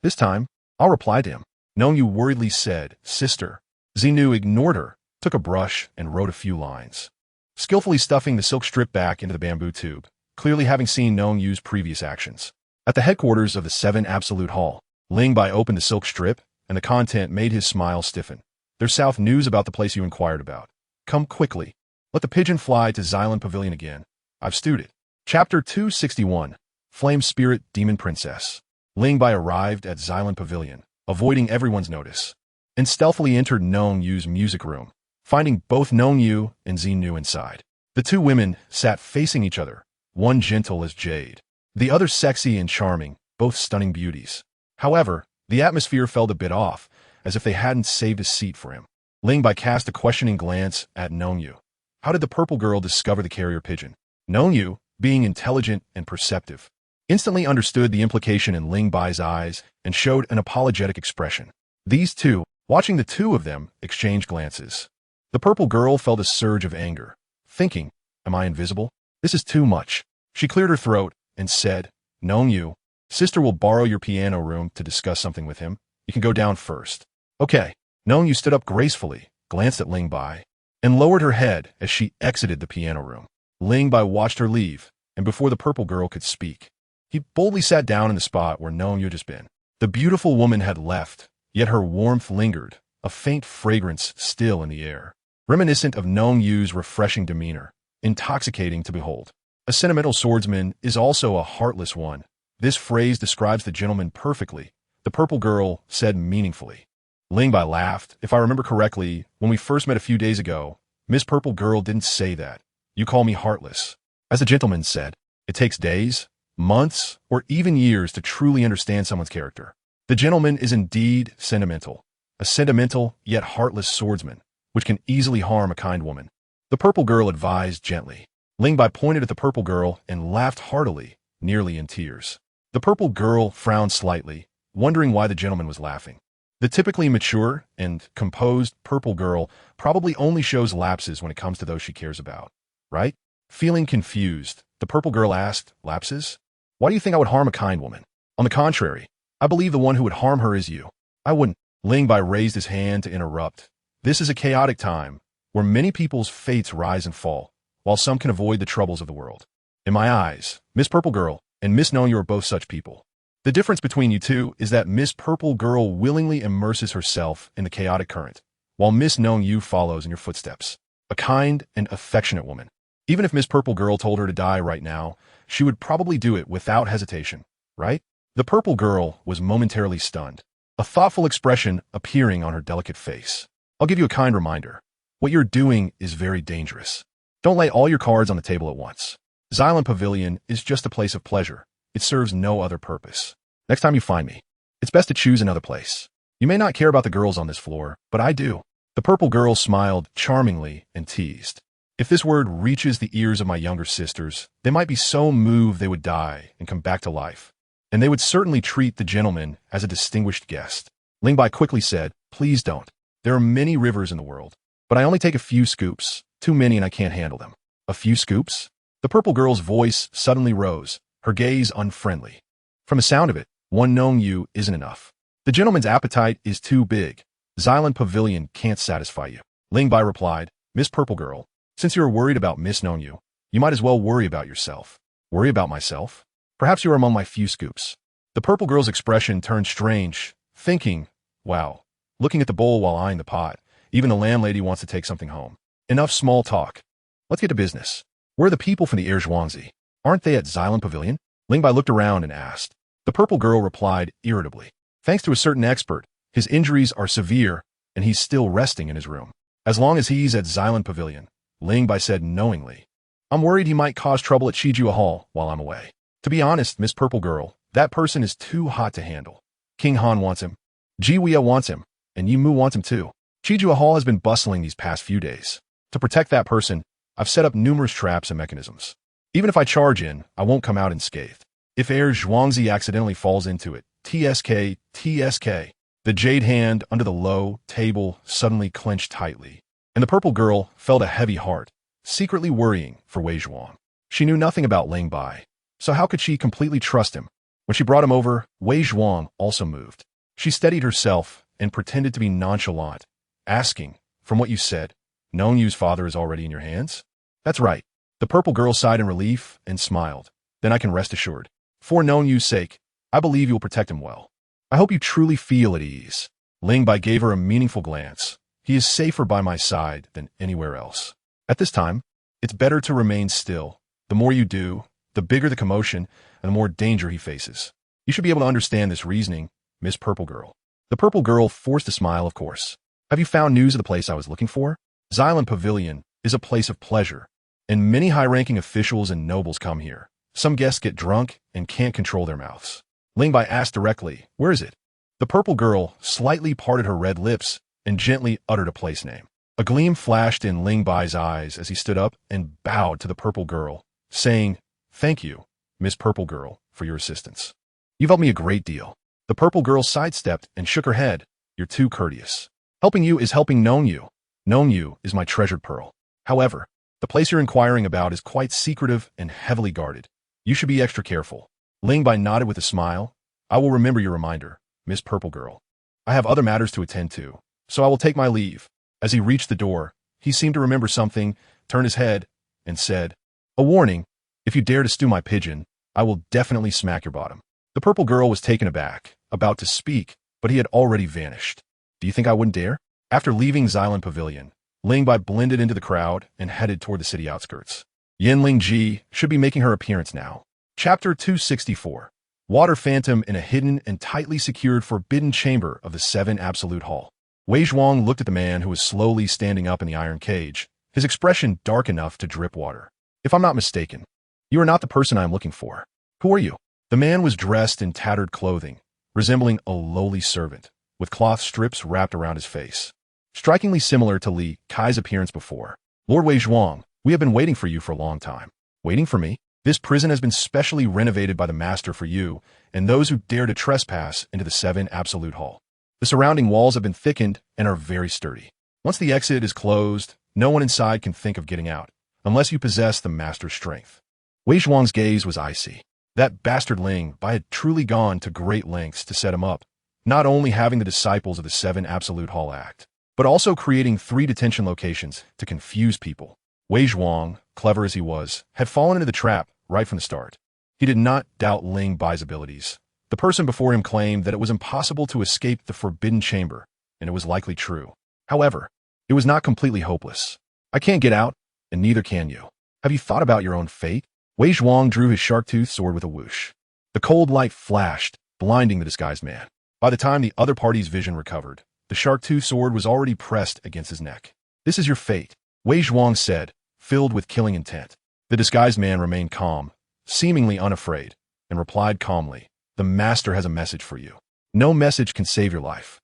This time, I'll reply to him. Known you worriedly said, Sister. Z Nu ignored her, took a brush, and wrote a few lines, skillfully stuffing the silk strip back into the bamboo tube, clearly having seen Known you's previous actions. At the headquarters of the 7 Absolute Hall, Ling Bai opened the silk strip, and the content made his smile stiffen. There's South news about the place you inquired about. Come quickly. Let the pigeon fly to Xylan Pavilion again. I've stewed it. Chapter 261, Flame Spirit Demon Princess. Ling Bai arrived at Xylan Pavilion, avoiding everyone's notice, and stealthily entered Known you's music room, finding both Known you and Z Nu inside. The two women sat facing each other, one gentle as jade, the other sexy and charming, both stunning beauties. However, the atmosphere felt a bit off, as if they hadn't saved a seat for him. Ling Bai cast a questioning glance at Known you. How did the purple girl discover the carrier pigeon? Known you, being intelligent and perceptive, instantly understood the implication in Ling Bai's eyes and showed an apologetic expression. These two, watching the two of them, exchanged glances. The purple girl felt a surge of anger, thinking, Am I invisible? This is too much. She cleared her throat and said, Known you, Sister will borrow your piano room to discuss something with him. You can go down first. Okay. Known you stood up gracefully, glanced at Ling Bai, and lowered her head as she exited the piano room. Ling Bai watched her leave, and before the purple girl could speak, he boldly sat down in the spot where Known you had just been. The beautiful woman had left, yet her warmth lingered, a faint fragrance still in the air, reminiscent of Known you's refreshing demeanor, intoxicating to behold. A sentimental swordsman is also a heartless one. This phrase describes the gentleman perfectly, the purple girl said meaningfully. Ling Bai laughed. If I remember correctly, when we first met a few days ago, Miss Purple Girl didn't say that. You call me heartless. As the gentleman said, it takes days, months, or even years to truly understand someone's character. The gentleman is indeed sentimental, a sentimental yet heartless swordsman, which can easily harm a kind woman. The purple girl advised gently. Ling Bai pointed at the purple girl and laughed heartily, nearly in tears. The purple girl frowned slightly, wondering why the gentleman was laughing. The typically mature and composed purple girl probably only shows lapses when it comes to those she cares about, right? Feeling confused, the purple girl asked, Lapses? Why do you think I would harm a kind woman? On the contrary, I believe the one who would harm her is you. I wouldn't. Ling Bai raised his hand to interrupt. This is a chaotic time, where many people's fates rise and fall, while some can avoid the troubles of the world. In my eyes, Miss Purple Girl and Miss Known you are both such people. The difference between you two is that Miss Purple Girl willingly immerses herself in the chaotic current, while Miss Known you follows in your footsteps. A kind and affectionate woman. Even if Miss Purple Girl told her to die right now, she would probably do it without hesitation, right? The Purple Girl was momentarily stunned, a thoughtful expression appearing on her delicate face. I'll give you a kind reminder. What you're doing is very dangerous. Don't lay all your cards on the table at once. Xylan Pavilion is just a place of pleasure. It serves no other purpose. Next time you find me, it's best to choose another place. You may not care about the girls on this floor, but I do. The Purple Girl smiled charmingly and teased. If this word reaches the ears of my younger sisters, they might be so moved they would die and come back to life. And they would certainly treat the gentleman as a distinguished guest. Ling Bai quickly said, Please don't. There are many rivers in the world, but I only take a few scoops. Too many and I can't handle them. A few scoops? The Purple Girl's voice suddenly rose, her gaze unfriendly. From the sound of it, one Known you isn't enough. The gentleman's appetite is too big. Xylan Pavilion can't satisfy you. Ling Bai replied, Miss Purple Girl, since you are worried about Miss Known you might as well worry about yourself. Worry about myself? Perhaps you are among my few scoops. The Purple Girl's expression turned strange, thinking, wow, looking at the bowl while eyeing the pot, even the landlady wants to take something home. Enough small talk. Let's get to business. Where are the people from the Air Zhuangzi? Aren't they at Xylan Pavilion? Ling Bai looked around and asked. The Purple Girl replied irritably. Thanks to a certain expert, his injuries are severe and he's still resting in his room. As long as he's at Xylan Pavilion, Ling Bai said knowingly. I'm worried he might cause trouble at Shijua Hall while I'm away. To be honest, Miss Purple Girl, that person is too hot to handle. King Han wants him. Jiwea wants him. And Yimu wants him too. Shijua Hall has been bustling these past few days. To protect that person, I've set up numerous traps and mechanisms. Even if I charge in, I won't come out unscathed. If Heir Zhuangzi accidentally falls into it, TSK. The jade hand under the low table suddenly clenched tightly, and the purple girl felt a heavy heart, secretly worrying for Wei Zhuang. She knew nothing about Ling Bai, so how could she completely trust him? When she brought him over, Wei Zhuang also moved. She steadied herself and pretended to be nonchalant, asking, "From what you said, Nonyu's father is already in your hands?" "That's right." The purple girl sighed in relief and smiled. "Then I can rest assured. For Nonyu's sake, I believe you'll protect him well. I hope you truly feel at ease." Ling Bai gave her a meaningful glance. "He is safer by my side than anywhere else. At this time, it's better to remain still. The more you do, the bigger the commotion and the more danger he faces. You should be able to understand this reasoning, Miss Purple Girl." The purple girl forced a smile, of course. "Have you found news of the place I was looking for? Xylan Pavilion is a place of pleasure, and many high-ranking officials and nobles come here. Some guests get drunk and can't control their mouths." Ling Bai asked directly, "Where is it?" The purple girl slightly parted her red lips and gently uttered a place name. A gleam flashed in Ling Bai's eyes as he stood up and bowed to the purple girl, saying, "Thank you, Miss Purple Girl, for your assistance. You've helped me a great deal." The purple girl sidestepped and shook her head. "You're too courteous. Helping you is helping Nonyu. Nonyu is my treasured pearl. However, the place you're inquiring about is quite secretive and heavily guarded. You should be extra careful." Ling Bai nodded with a smile. "I will remember your reminder, Miss Purple Girl. I have other matters to attend to, so I will take my leave." As he reached the door, he seemed to remember something, turned his head, and said, "A warning, if you dare to stew my pigeon, I will definitely smack your bottom." The purple girl was taken aback, about to speak, but he had already vanished. "Do you think I wouldn't dare?" After leaving Xylan Pavilion, Ling Bai blended into the crowd and headed toward the city outskirts. Yanling Ji should be making her appearance now. Chapter 264. Water Phantom in a hidden and tightly secured forbidden chamber of the 7 Absolute Hall. Wei Zhuang looked at the man who was slowly standing up in the iron cage, his expression dark enough to drip water. "If I'm not mistaken, you are not the person I am looking for. Who are you?" The man was dressed in tattered clothing, resembling a lowly servant, with cloth strips wrapped around his face. Strikingly similar to Li Kai's appearance before. "Lord Wei Zhuang, we have been waiting for you for a long time." "Waiting for me? This prison has been specially renovated by the master for you and those who dare to trespass into the 7 Absolute Hall. The surrounding walls have been thickened and are very sturdy. Once the exit is closed, no one inside can think of getting out, unless you possess the master's strength." Wei Zhuang's gaze was icy. That bastard Ling Bai had truly gone to great lengths to set him up, not only having the disciples of the 7 Absolute Hall act, but also creating 3 detention locations to confuse people. Wei Zhuang, clever as he was, had fallen into the trap right from the start. He did not doubt Ling Bai's abilities. The person before him claimed that it was impossible to escape the forbidden chamber, and it was likely true. However, it was not completely hopeless. "I can't get out, and neither can you. Have you thought about your own fate?" Wei Zhuang drew his shark-toothed sword with a whoosh. The cold light flashed, blinding the disguised man. By the time the other party's vision recovered, the shark-toothed sword was already pressed against his neck. "This is your fate," Wei Zhuang said, filled with killing intent. The disguised man remained calm, seemingly unafraid, and replied calmly, "The master has a message for you. No message can save your life.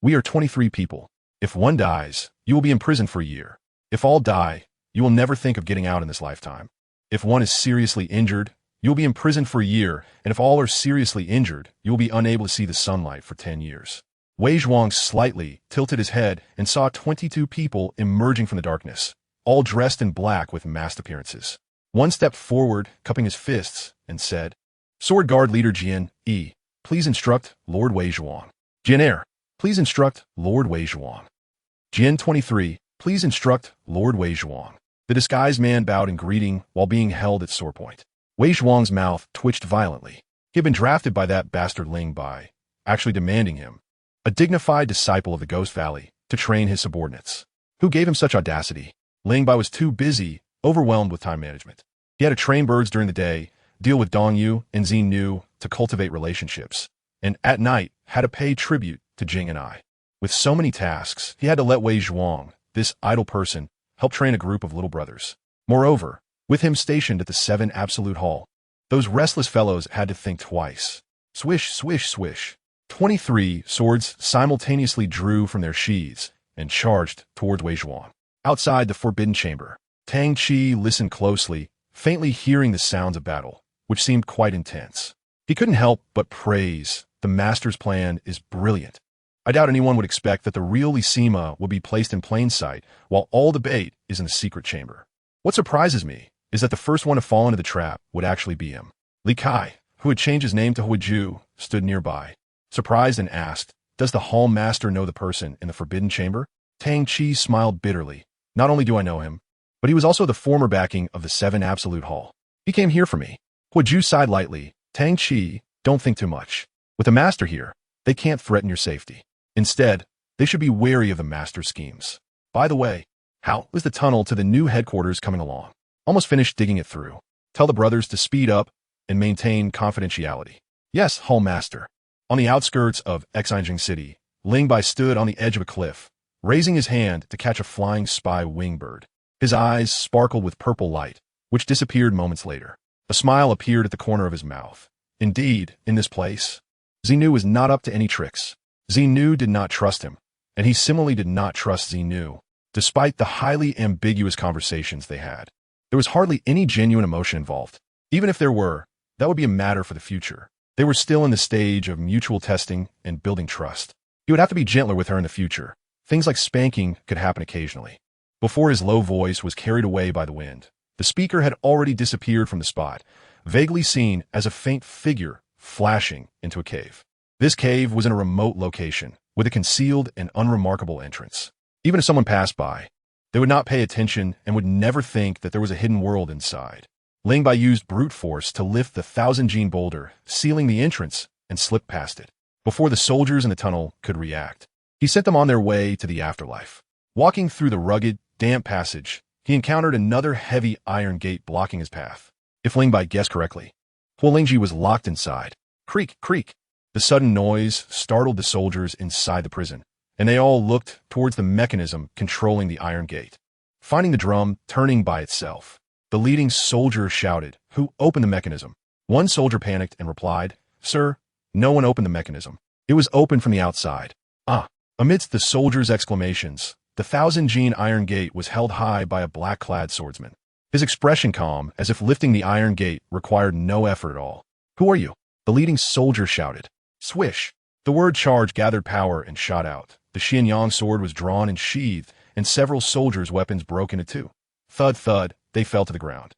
We are 23 people. If one dies, you will be imprisoned for a year. If all die, you will never think of getting out in this lifetime. If one is seriously injured, you will be imprisoned for a year, and if all are seriously injured, you will be unable to see the sunlight for 10 years. Wei Zhuang slightly tilted his head and saw 22 people emerging from the darkness, all dressed in black with masked appearances. One stepped forward, cupping his fists, and said, "Sword Guard Leader Jian E, please instruct Lord Wei Zhuang. Jian Air, please instruct Lord Wei Zhuang. Jian 23, please instruct Lord Wei Zhuang." The disguised man bowed in greeting while being held at sore point. Wei Zhuang's mouth twitched violently. He had been drafted by that bastard Ling Bai, actually demanding him, a dignified disciple of the Ghost Valley, to train his subordinates. Who gave him such audacity? Ling Bai was too busy, overwhelmed with time management. He had to train birds during the day, deal with Dong Yu and Xin Nu to cultivate relationships, and at night had to pay tribute to Jing and I. With so many tasks, he had to let Wei Zhuang, this idle person, help train a group of little brothers. Moreover, with him stationed at the 7 absolute hall. Those restless fellows had to think twice. Swish, swish, swish. 23 swords simultaneously drew from their sheaths and charged towards Wei Zhuan. Outside the forbidden chamber, Tang Qi listened closely, faintly hearing the sounds of battle, which seemed quite intense. He couldn't help but praise. The master's plan is brilliant. I doubt anyone would expect that the real Li Sima will be placed in plain sight while all the bait is in the secret chamber. What surprises me is that the first one to fall into the trap would actually be him. Li Kai, who had changed his name to Huiju, stood nearby, surprised and asked, "Does the hall master know the person in the forbidden chamber?" Tang Qi smiled bitterly. "Not only do I know him, but he was also the former backing of the 7 absolute hall. He came here for me." Huiju sighed lightly. "Tang Qi, don't think too much. With the master here, they can't threaten your safety. Instead, they should be wary of the master's schemes. By the way, how is the tunnel to the new headquarters coming along? Almost finished digging it through. Tell the brothers to speed up and maintain confidentiality." "Yes, hall master." On the outskirts of Xinjiang City, Ling Bai stood on the edge of a cliff, raising his hand to catch a flying spy wingbird. His eyes sparkled with purple light, which disappeared moments later. A smile appeared at the corner of his mouth. Indeed, in this place, Xinu was not up to any tricks. Xinu did not trust him, and he similarly did not trust Xinu. Despite the highly ambiguous conversations they had, there was hardly any genuine emotion involved. Even if there were, that would be a matter for the future. They were still in the stage of mutual testing and building trust. He would have to be gentler with her in the future. Things like spanking could happen occasionally. Before his low voice was carried away by the wind, the speaker had already disappeared from the spot, vaguely seen as a faint figure flashing into a cave. This cave was in a remote location, with a concealed and unremarkable entrance. Even if someone passed by, they would not pay attention and would never think that there was a hidden world inside. Ling Bai used brute force to lift the 1,000-gene boulder, sealing the entrance, and slipped past it. Before the soldiers in the tunnel could react, he sent them on their way to the afterlife. Walking through the rugged, damp passage, he encountered another heavy iron gate blocking his path. If Ling Bai guessed correctly, Huolingji was locked inside. Creak, creak. The sudden noise startled the soldiers inside the prison, and they all looked towards the mechanism controlling the iron gate. Finding the drum turning by itself, the leading soldier shouted, "Who opened the mechanism?" One soldier panicked and replied, "Sir, no one opened the mechanism. It was opened from the outside." Ah! Amidst the soldiers' exclamations, the 1,000-gene iron gate was held high by a black-clad swordsman. His expression calm, as if lifting the iron gate required no effort at all. "Who are you?" the leading soldier shouted. Swish! The word charge gathered power and shot out. The Xianyang sword was drawn and sheathed, and several soldiers' weapons broke into two. Thud, thud, they fell to the ground.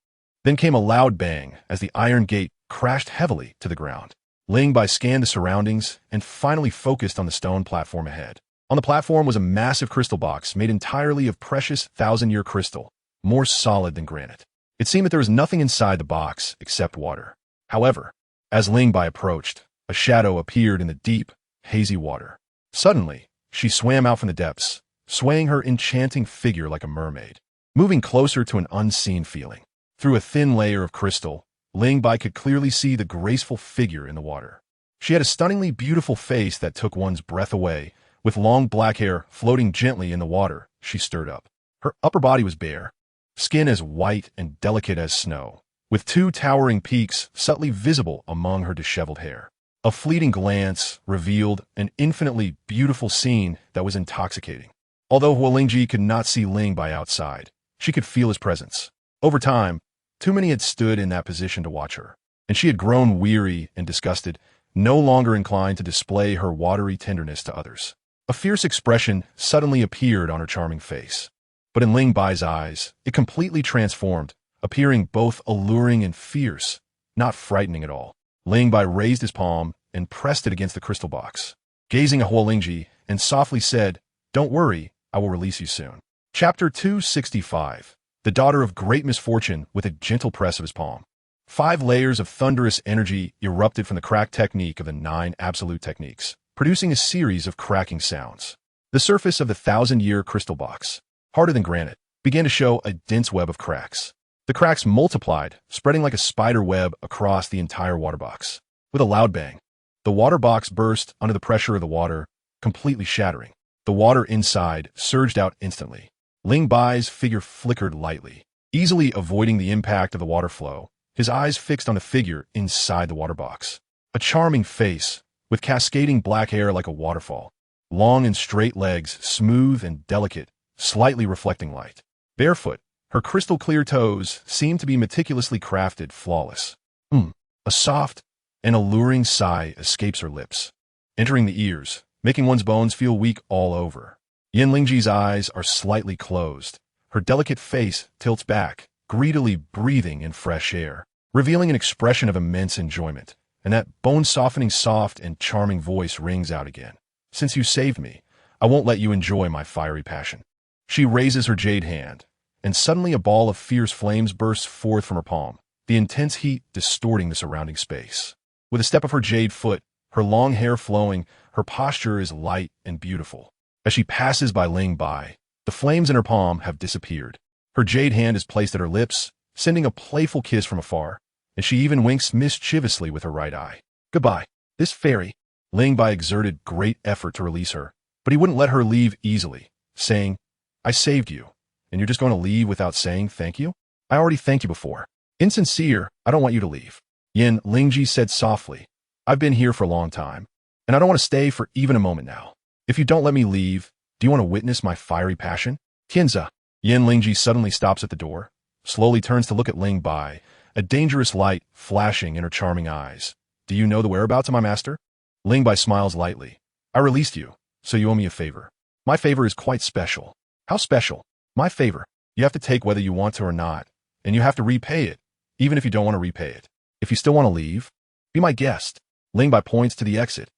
Then came a loud bang as the iron gate crashed heavily to the ground. Ling Bai scanned the surroundings and finally focused on the stone platform ahead. On the platform was a massive crystal box made entirely of precious 1,000-year crystal, more solid than granite. It seemed that there was nothing inside the box except water. However, as Ling Bai approached, a shadow appeared in the deep, hazy water. Suddenly, she swam out from the depths, swaying her enchanting figure like a mermaid, moving closer to an unseen feeling. Through a thin layer of crystal, Ling Bai could clearly see the graceful figure in the water. She had a stunningly beautiful face that took one's breath away. With long black hair floating gently in the water, she stirred up. Her upper body was bare, skin as white and delicate as snow, with two towering peaks subtly visible among her disheveled hair. A fleeting glance revealed an infinitely beautiful scene that was intoxicating. Although Huolingji could not see Ling Bai outside, she could feel his presence. Over time, too many had stood in that position to watch her, and she had grown weary and disgusted, no longer inclined to display her watery tenderness to others. A fierce expression suddenly appeared on her charming face. But in Ling Bai's eyes, it completely transformed, appearing both alluring and fierce, not frightening at all. Ling Bai raised his palm and pressed it against the crystal box, gazing at Huolingji, and softly said, "Don't worry, I will release you soon." Chapter 265. The Daughter of Great Misfortune with a gentle press of his palm. 5 layers of thunderous energy erupted from the crack technique of the 9 absolute techniques, producing a series of cracking sounds. The surface of the 1,000-year crystal box, harder than granite, began to show a dense web of cracks. The cracks multiplied, spreading like a spider web across the entire water box. With a loud bang, the water box burst under the pressure of the water, completely shattering. The water inside surged out instantly. Ling Bai's figure flickered lightly. easily avoiding the impact of the water flow, his eyes fixed on the figure inside the water box. A charming face, with cascading black hair like a waterfall. Long and straight legs, smooth and delicate, slightly reflecting light. Barefoot, her crystal-clear toes seemed to be meticulously crafted, flawless. A soft and alluring sigh escapes her lips, entering the ears, making one's bones feel weak all over. Yin Lingji's eyes are slightly closed. Her delicate face tilts back, greedily breathing in fresh air, revealing an expression of immense enjoyment, and that bone-softening soft and charming voice rings out again. Since you saved me, I won't let you enjoy my fiery passion. She raises her jade hand, and suddenly a ball of fierce flames bursts forth from her palm, the intense heat distorting the surrounding space. With a step of her jade foot, her long hair flowing, her posture is light and beautiful. As she passes by Ling Bai, the flames in her palm have disappeared. Her jade hand is placed at her lips, sending a playful kiss from afar, and she even winks mischievously with her right eye. Goodbye. This fairy. Ling Bai exerted great effort to release her, but he wouldn't let her leave easily, saying, I saved you, and you're just going to leave without saying thank you? I already thanked you before. Insincere, I don't want you to leave. Yin Lingji said softly, I've been here for a long time, and I don't want to stay for even a moment now. If you don't let me leave, do you want to witness my fiery passion? Tianza. Yin Lingji suddenly stops at the door, slowly turns to look at Ling Bai, a dangerous light flashing in her charming eyes. Do you know the whereabouts of my master? Ling Bai smiles lightly. I released you, so you owe me a favor. My favor is quite special. How special? My favor. You have to take whether you want to or not, and you have to repay it, even if you don't want to repay it. If you still want to leave, be my guest. Ling Bai points to the exit.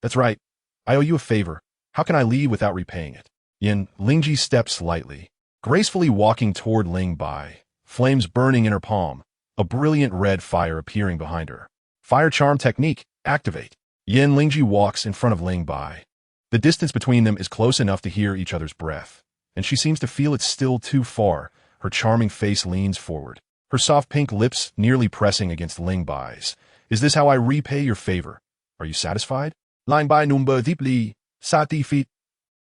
That's right. I owe you a favor. How can I leave without repaying it? Yin Lingji steps lightly, gracefully walking toward Ling Bai, flames burning in her palm, a brilliant red fire appearing behind her. Fire charm technique, activate. Yin Lingji walks in front of Ling Bai. The distance between them is close enough to hear each other's breath, and she seems to feel it's still too far. Her charming face leans forward, her soft pink lips nearly pressing against Ling Bai's. Is this how I repay your favor? Are you satisfied? Ling Bai number deeply, satisfied.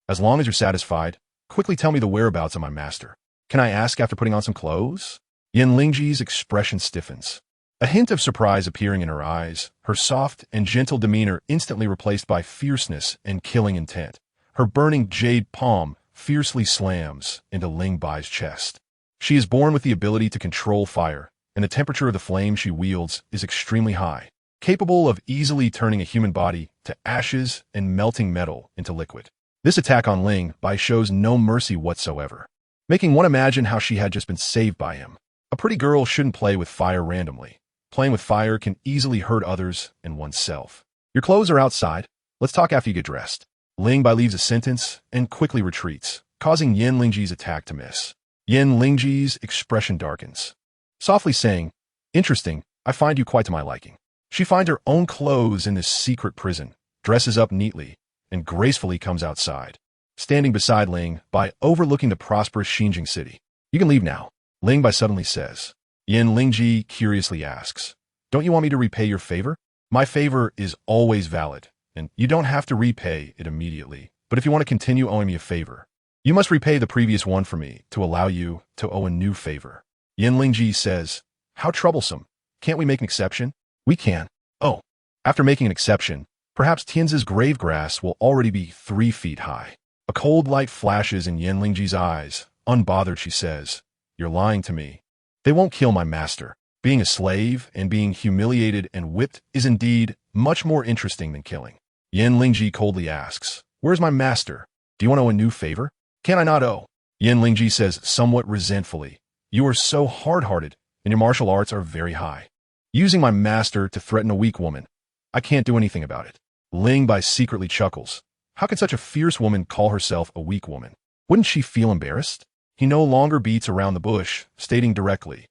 As long as you're satisfied, quickly tell me the whereabouts of my master. Can I ask after putting on some clothes? Yin Lingji's expression stiffens, a hint of surprise appearing in her eyes, her soft and gentle demeanor instantly replaced by fierceness and killing intent. Her burning jade palm fiercely slams into Ling Bai's chest. She is born with the ability to control fire, and the temperature of the flame she wields is extremely high, capable of easily turning a human body to ashes and melting metal into liquid. This attack on Ling Bai shows no mercy whatsoever, making one imagine how she had just been saved by him. A pretty girl shouldn't play with fire randomly. Playing with fire can easily hurt others and oneself. Your clothes are outside. Let's talk after you get dressed. Ling Bai leaves a sentence and quickly retreats, causing Yin Lingji's attack to miss. Yin Lingji's expression darkens, softly saying, Interesting, I find you quite to my liking. She finds her own clothes in this secret prison, dresses up neatly, and gracefully comes outside, standing beside Ling Bai overlooking the prosperous Xinjiang city. You can leave now, Ling Bai suddenly says. Yin Lingji curiously asks, Don't you want me to repay your favor? My favor is always valid, and you don't have to repay it immediately. But if you want to continue owing me a favor, you must repay the previous one for me to allow you to owe a new favor. Yin Lingji says, How troublesome. Can't we make an exception? We can. Oh, after making an exception, perhaps Tianzi's grave grass will already be 3 feet high. A cold light flashes in Yin Lingji's eyes. Unbothered, she says, You're lying to me. They won't kill my master. Being a slave and being humiliated and whipped is indeed much more interesting than killing. Yin Lingji coldly asks, Where's my master? Do you want to owe a new favor? Can I not owe? Yin Lingji says somewhat resentfully, You are so hard-hearted, and your martial arts are very high. Using my master to threaten a weak woman, I can't do anything about it. Ling Bai secretly chuckles. How can such a fierce woman call herself a weak woman? Wouldn't she feel embarrassed? He no longer beats around the bush, stating directly,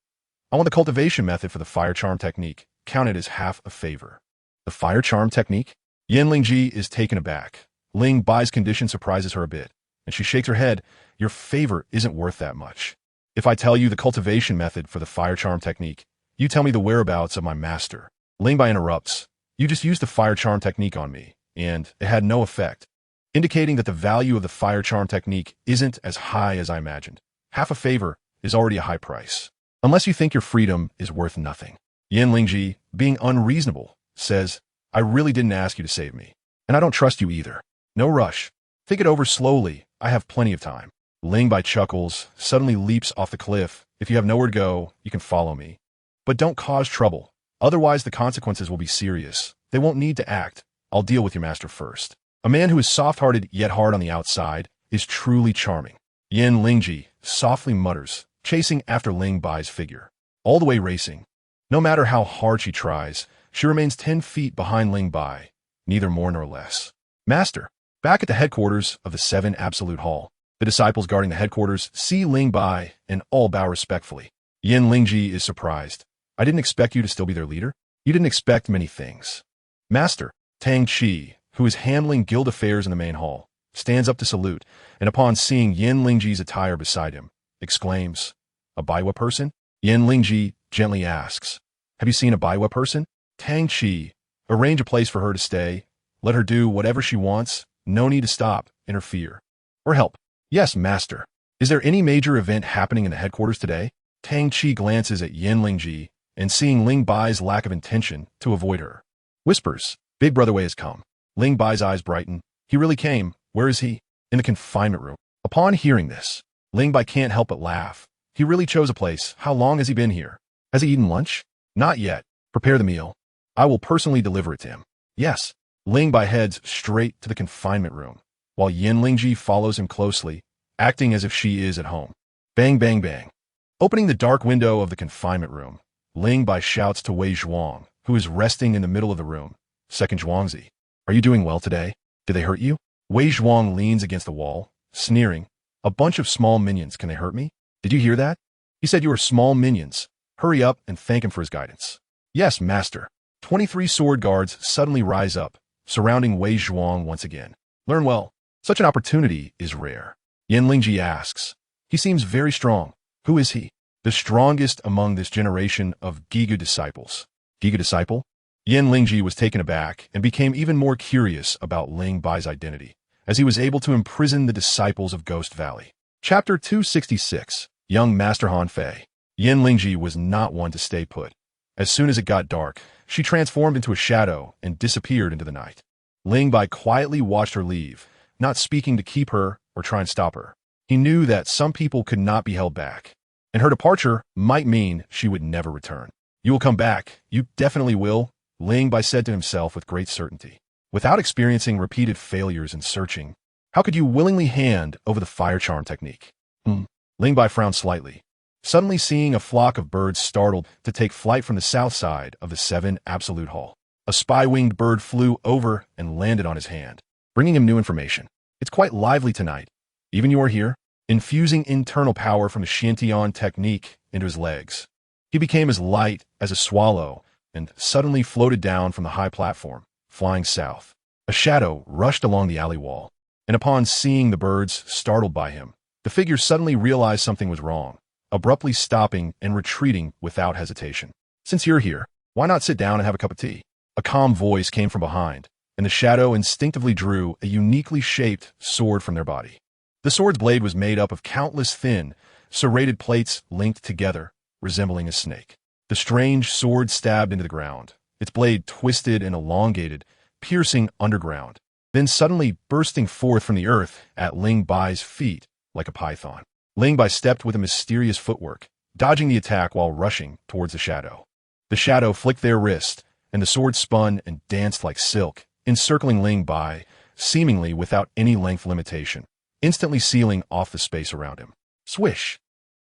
I want the cultivation method for the fire charm technique, counted as half a favor. The fire charm technique? Yin Lingji is taken aback. Ling Bai's condition surprises her a bit, and she shakes her head. Your favor isn't worth that much. If I tell you the cultivation method for the fire charm technique, you tell me the whereabouts of my master. Ling Bai interrupts. You just used the fire charm technique on me, and it had no effect, indicating that the value of the fire charm technique isn't as high as I imagined. Half a favor is already a high price. Unless you think your freedom is worth nothing. Yin Lingji, being unreasonable, says, I really didn't ask you to save me. And I don't trust you either. No rush. Think it over slowly. I have plenty of time. Ling Bai chuckles, suddenly leaps off the cliff. If you have nowhere to go, you can follow me. But don't cause trouble. Otherwise, the consequences will be serious. They won't need to act. I'll deal with your master first. A man who is soft-hearted yet hard on the outside is truly charming. Yin Lingji softly mutters, chasing after Ling Bai's figure. All the way racing. No matter how hard she tries, she remains 10 feet behind Ling Bai, neither more nor less. Master, back at the headquarters of the 7 Absolute Hall, the disciples guarding the headquarters see Ling Bai and all bow respectfully. Yin Lingji is surprised. I didn't expect you to still be their leader. You didn't expect many things. Master, Tang Chi, who is handling guild affairs in the main hall, stands up to salute, and upon seeing Yin Lingji's attire beside him, exclaims, A Baiwa person? Yin Lingji gently asks, Have you seen a Baiwa person? Tang Chi, arrange a place for her to stay. Let her do whatever she wants. No need to stop, interfere, or help. Yes, master. Is there any major event happening in the headquarters today? Tang Chi glances at Yin Lingji, and seeing Ling Bai's lack of intention to avoid her, whispers, Big Brother Wei has come. Ling Bai's eyes brighten. He really came. Where is he? In the confinement room. Upon hearing this, Ling Bai can't help but laugh. He really chose a place. How long has he been here? Has he eaten lunch? Not yet. Prepare the meal. I will personally deliver it to him. Yes. Ling Bai heads straight to the confinement room, while Yin Lingji follows him closely, acting as if she is at home. Bang, bang, bang. Opening the dark window of the confinement room, Ling Bai shouts to Wei Zhuang, who is resting in the middle of the room. Second Zhuangzi, are you doing well today? Did they hurt you? Wei Zhuang leans against the wall, sneering. A bunch of small minions, can they hurt me? Did you hear that? He said you are small minions. Hurry up and thank him for his guidance. Yes, master. 23 sword guards suddenly rise up, surrounding Wei Zhuang once again. Learn well. Such an opportunity is rare. Yin Lingji asks. He seems very strong. Who is he? The strongest among this generation of Giga disciples. Giga disciple? Yin Lingji was taken aback and became even more curious about Ling Bai's identity, as he was able to imprison the disciples of Ghost Valley. Chapter 266. Young Master Han Fei. Yin Lingji was not one to stay put. As soon as it got dark, she transformed into a shadow and disappeared into the night. Ling Bai quietly watched her leave, not speaking to keep her or try and stop her. He knew that some people could not be held back, and her departure might mean she would never return. You will come back. You definitely will, Ling Bai said to himself with great certainty. Without experiencing repeated failures in searching, how could you willingly hand over the fire charm technique? Ling Bai frowned slightly, suddenly seeing a flock of birds startled to take flight from the south side of the 7 Absolute Hall. A spy-winged bird flew over and landed on his hand, bringing him new information. It's quite lively tonight. Even you are here, infusing internal power from the Xiantian technique into his legs. He became as light as a swallow and suddenly floated down from the high platform, flying south. A shadow rushed along the alley wall, and upon seeing the birds startled by him, the figure suddenly realized something was wrong, abruptly stopping and retreating without hesitation. Since you're here, why not sit down and have a cup of tea? A calm voice came from behind, and the shadow instinctively drew a uniquely shaped sword from their body. The sword's blade was made up of countless thin, serrated plates linked together, resembling a snake. The strange sword stabbed into the ground, its blade twisted and elongated, piercing underground, then suddenly bursting forth from the earth at Ling Bai's feet like a python. Ling Bai stepped with a mysterious footwork, dodging the attack while rushing towards the shadow. The shadow flicked their wrist, and the sword spun and danced like silk, encircling Ling Bai, seemingly without any length limitation, instantly sealing off the space around him. Swish!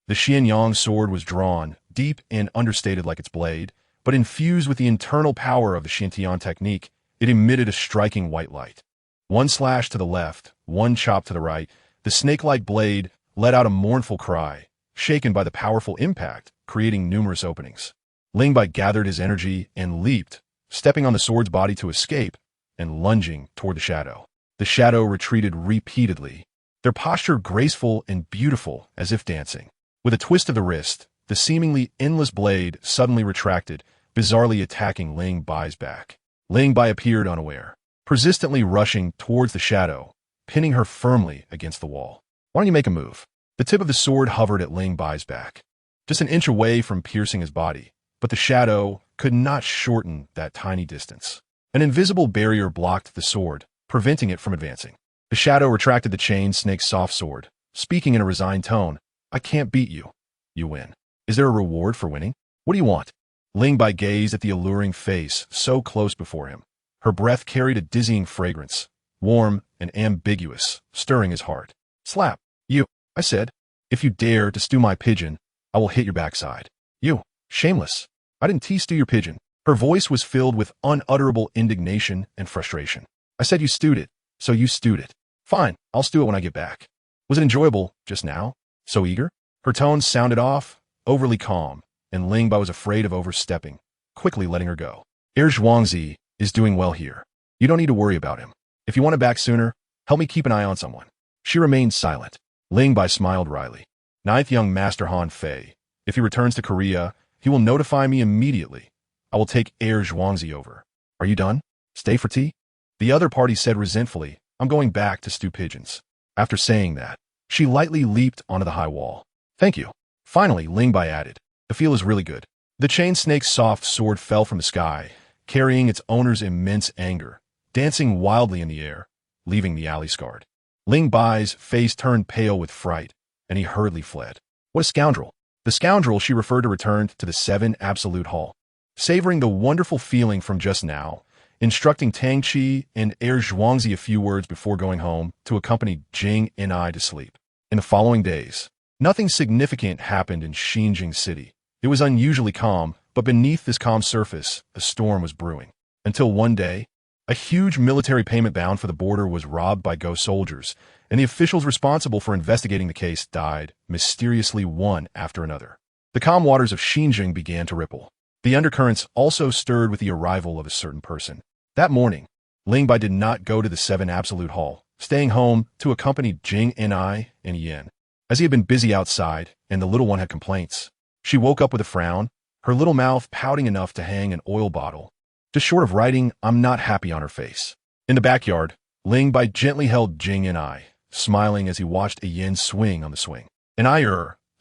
The Xianyang sword was drawn, deep and understated like its blade, but infused with the internal power of the Xiantian technique, it emitted a striking white light. One slash to the left, one chop to the right, the snake-like blade let out a mournful cry, shaken by the powerful impact, creating numerous openings. Ling Bai gathered his energy and leaped, stepping on the sword's body to escape and lunging toward the shadow. The shadow retreated repeatedly, their posture graceful and beautiful as if dancing. With a twist of the wrist, the seemingly endless blade suddenly retracted, bizarrely attacking Ling Bai's back. Ling Bai appeared unaware, persistently rushing towards the shadow, pinning her firmly against the wall. Why don't you make a move? The tip of the sword hovered at Ling Bai's back, just an inch away from piercing his body, but the shadow could not shorten that tiny distance. An invisible barrier blocked the sword, preventing it from advancing. The shadow retracted the chain snake's soft sword, speaking in a resigned tone. I can't beat you. You win. Is there a reward for winning? What do you want? Ling Bai gazed at the alluring face so close before him. Her breath carried a dizzying fragrance, warm and ambiguous, stirring his heart. Slap. You, I said. If you dare to stew my pigeon, I will hit your backside. You, shameless. I didn't stew your pigeon. Her voice was filled with unutterable indignation and frustration. I said you stewed it, so you stewed it. Fine, I'll stew it when I get back. Was it enjoyable just now? So eager? Her tones sounded off, overly calm, and Ling Bai was afraid of overstepping, quickly letting her go. Zhuangzi is doing well here. You don't need to worry about him. If you want it back sooner, help me keep an eye on someone. She remained silent. Ling Bai smiled wryly. Ninth young Master Han Fei. If he returns to Korea, he will notify me immediately. I will take Zhuangzi over. Are you done? Stay for tea? The other party said resentfully, I'm going back to stew pigeons. After saying that, she lightly leaped onto the high wall. Thank you. Finally, Ling Bai added, the feel is really good. The chain snake's soft sword fell from the sky, carrying its owner's immense anger, dancing wildly in the air, leaving the alley scarred. Ling Bai's face turned pale with fright, and he hurriedly fled. What a scoundrel! The scoundrel she referred to returned to the 7 Absolute Hall, savoring the wonderful feeling from just now, instructing Tang Chi and Zhuangzi a few words before going home to accompany Jing and I to sleep. In the following days, nothing significant happened in Xinjiang City. It was unusually calm, but beneath this calm surface, a storm was brewing. Until one day, a huge military payment bound for the border was robbed by ghost soldiers, and the officials responsible for investigating the case died, mysteriously one after another. The calm waters of Xinjiang began to ripple. The undercurrents also stirred with the arrival of a certain person. That morning, Ling Bai did not go to the 7 Absolute Hall, staying home to accompany Jing and I and Yen. As he had been busy outside, and the little one had complaints, she woke up with a frown, her little mouth pouting enough to hang an oil bottle, just short of writing, I'm not happy on her face. In the backyard, Ling Bai gently held Jing and I, smiling as he watched a Yen swing on the swing. And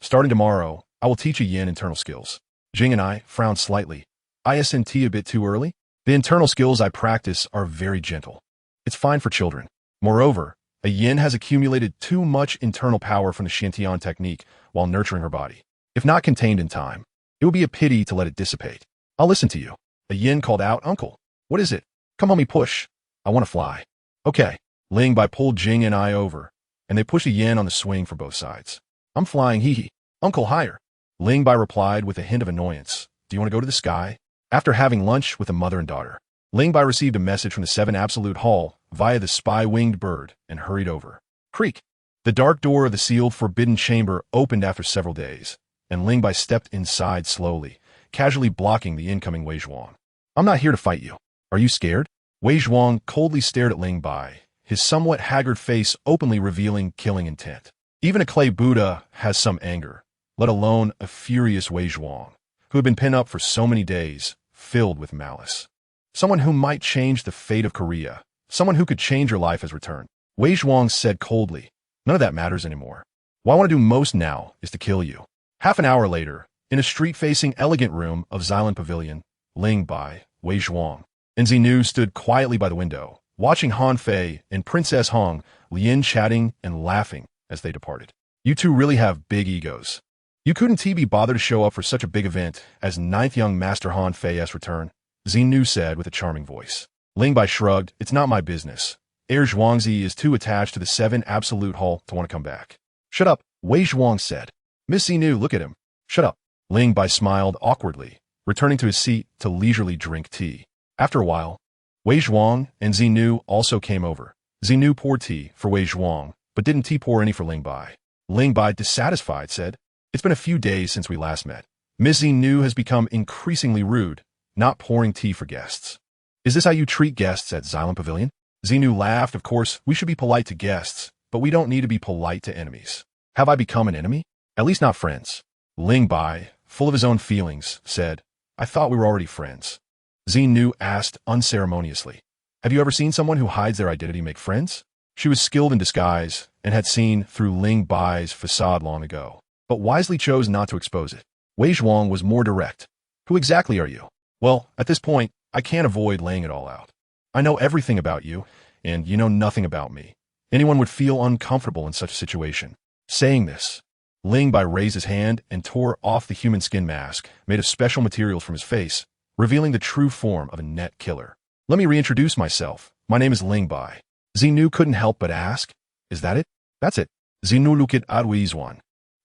starting tomorrow, I will teach a Yen internal skills. Jing and I frowned slightly. ISNT a bit too early? The internal skills I practice are very gentle. It's fine for children. Moreover, a Yen has accumulated too much internal power from the Shantian technique while nurturing her body. If not contained in time, it would be a pity to let it dissipate. I'll listen to you. A Yen called out, Uncle, what is it? Come on me push. I want to fly. Okay. Ling Bai pulled Jing and I over, and they pushed a Yen on the swing for both sides. I'm flying, hee hee. Uncle, higher. Ling Bai replied with a hint of annoyance. Do you want to go to the sky? After having lunch with a mother and daughter, Ling Bai received a message from the 7 Absolute Hall via the spy-winged bird and hurried over. Creak. The dark door of the sealed forbidden chamber opened after several days, and Ling Bai stepped inside slowly, casually blocking the incoming Wei Zhuang. I'm not here to fight you. Are you scared? Wei Zhuang coldly stared at Ling Bai, his somewhat haggard face openly revealing killing intent. Even a clay Buddha has some anger, let alone a furious Wei Zhuang, who had been pent up for so many days, filled with malice. Someone who might change the fate of Korea, someone who could change your life has returned. Wei Zhuang said coldly, none of that matters anymore. What I want to do most now is to kill you. Half an hour later, in a street-facing elegant room of Xylan Pavilion, Ling Bai, Wei Zhuang, and Xinu stood quietly by the window, watching Han Fei and Princess Hong, Lien chatting and laughing as they departed. You two really have big egos. You couldn't be bothered to show up for such a big event as 9th young Master Han Fei's return, Xinu said with a charming voice. Ling Bai shrugged, it's not my business. Zhuangzi is too attached to the 7 Absolute Hall to want to come back. Shut up, Wei Zhuang said. Miss Xinu, look at him. Shut up. Ling Bai smiled awkwardly, returning to his seat to leisurely drink tea. After a while, Wei Zhuang and Xinu also came over. Xinu poured tea for Wei Zhuang, but didn't pour any for Ling Bai. Ling Bai, dissatisfied, said, it's been a few days since we last met. Miss Xinu has become increasingly rude, not pouring tea for guests. Is this how you treat guests at Xylan Pavilion? Xinu laughed. Of course, we should be polite to guests, but we don't need to be polite to enemies. Have I become an enemy? At least not friends. Ling Bai, full of his own feelings, said, I thought we were already friends. Xinu asked unceremoniously, have you ever seen someone who hides their identity make friends? She was skilled in disguise and had seen through Ling Bai's facade long ago, but wisely chose not to expose it. Wei Zhuang was more direct. Who exactly are you? Well, at this point, I can't avoid laying it all out. I know everything about you, and you know nothing about me. Anyone would feel uncomfortable in such a situation. Saying this, Ling Bai raised his hand and tore off the human skin mask made of special materials from his face, revealing the true form of a net killer. Let me reintroduce myself. My name is Ling Bai. Xinu couldn't help but ask, is that it? That's it. Xinu looked at Aruizwan,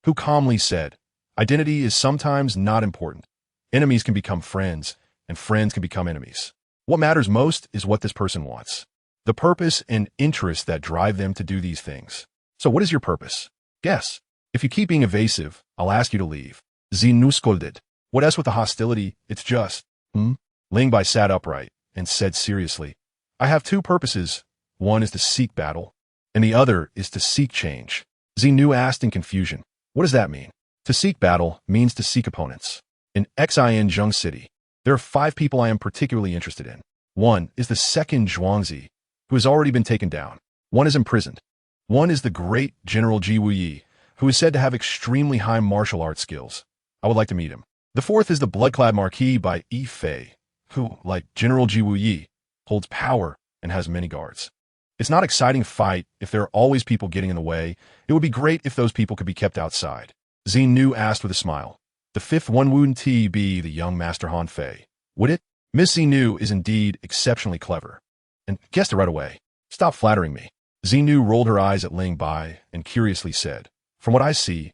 who calmly said, identity is sometimes not important. Enemies can become friends, and friends can become enemies. What matters most is what this person wants. The purpose and interest that drive them to do these things. So what is your purpose? Guess. If you keep being evasive, I'll ask you to leave. Xinu scolded. What else with the hostility? It's just, Ling Bai sat upright and said seriously, I have two purposes. One is to seek battle, and the other is to seek change. Xinu asked in confusion. What does that mean? To seek battle means to seek opponents. In Xin Zheng City, there are 5 people I am particularly interested in. One is the second Zhuangzi, who has already been taken down. One is imprisoned. One is the great General Ji Wuyi, who is said to have extremely high martial arts skills. I would like to meet him. The fourth is the blood-clad Marquis by Yi Fei, who, like General Ji Wuyi, holds power and has many guards. It's not an exciting fight if there are always people getting in the way. It would be great if those people could be kept outside. Xinu asked with a smile. The fifth one wouldn't be the young Master Han Fei, would it? Miss Xinu is indeed exceptionally clever. And guessed it right away. Stop flattering me. Xinu rolled her eyes at Ling Bai and curiously said, from what I see,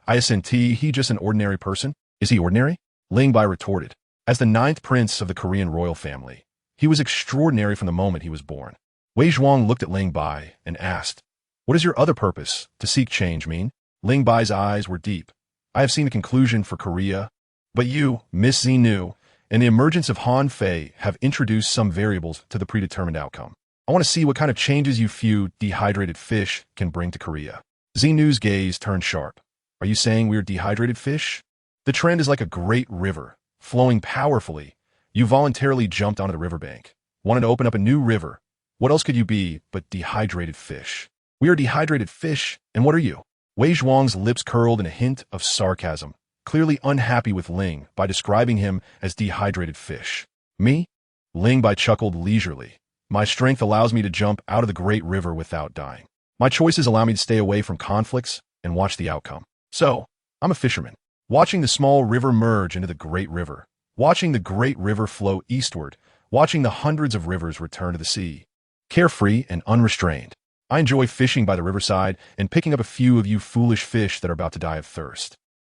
isn't he just an ordinary person? Is he ordinary? Ling Bai retorted. As the 9th prince of the Korean royal family, he was extraordinary from the moment he was born. Wei Zhuang looked at Ling Bai and asked, what is your other purpose, to seek change, mean? Ling Bai's eyes were deep. I have seen the conclusion for Korea, but you, Miss Xinu, and the emergence of Han Fei have introduced some variables to the predetermined outcome. I want to see what kind of changes you few dehydrated fish can bring to Korea. Xinu's gaze turned sharp. Are you saying we're dehydrated fish? The trend is like a great river, flowing powerfully. You voluntarily jumped onto the riverbank, wanted to open up a new river. What else could you be but dehydrated fish? We are dehydrated fish, and what are you? Wei Zhuang's lips curled in a hint of sarcasm, clearly unhappy with Ling by describing him as dehydrated fish. Me? Ling Bai chuckled leisurely. My strength allows me to jump out of the great river without dying. My choices allow me to stay away from conflicts and watch the outcome. So, I'm a fisherman, watching the small river merge into the great river, watching the great river flow eastward, watching the hundreds of rivers return to the sea. Carefree and unrestrained. I enjoy fishing by the riverside and picking up a few of you foolish fish that are about to die of thirst.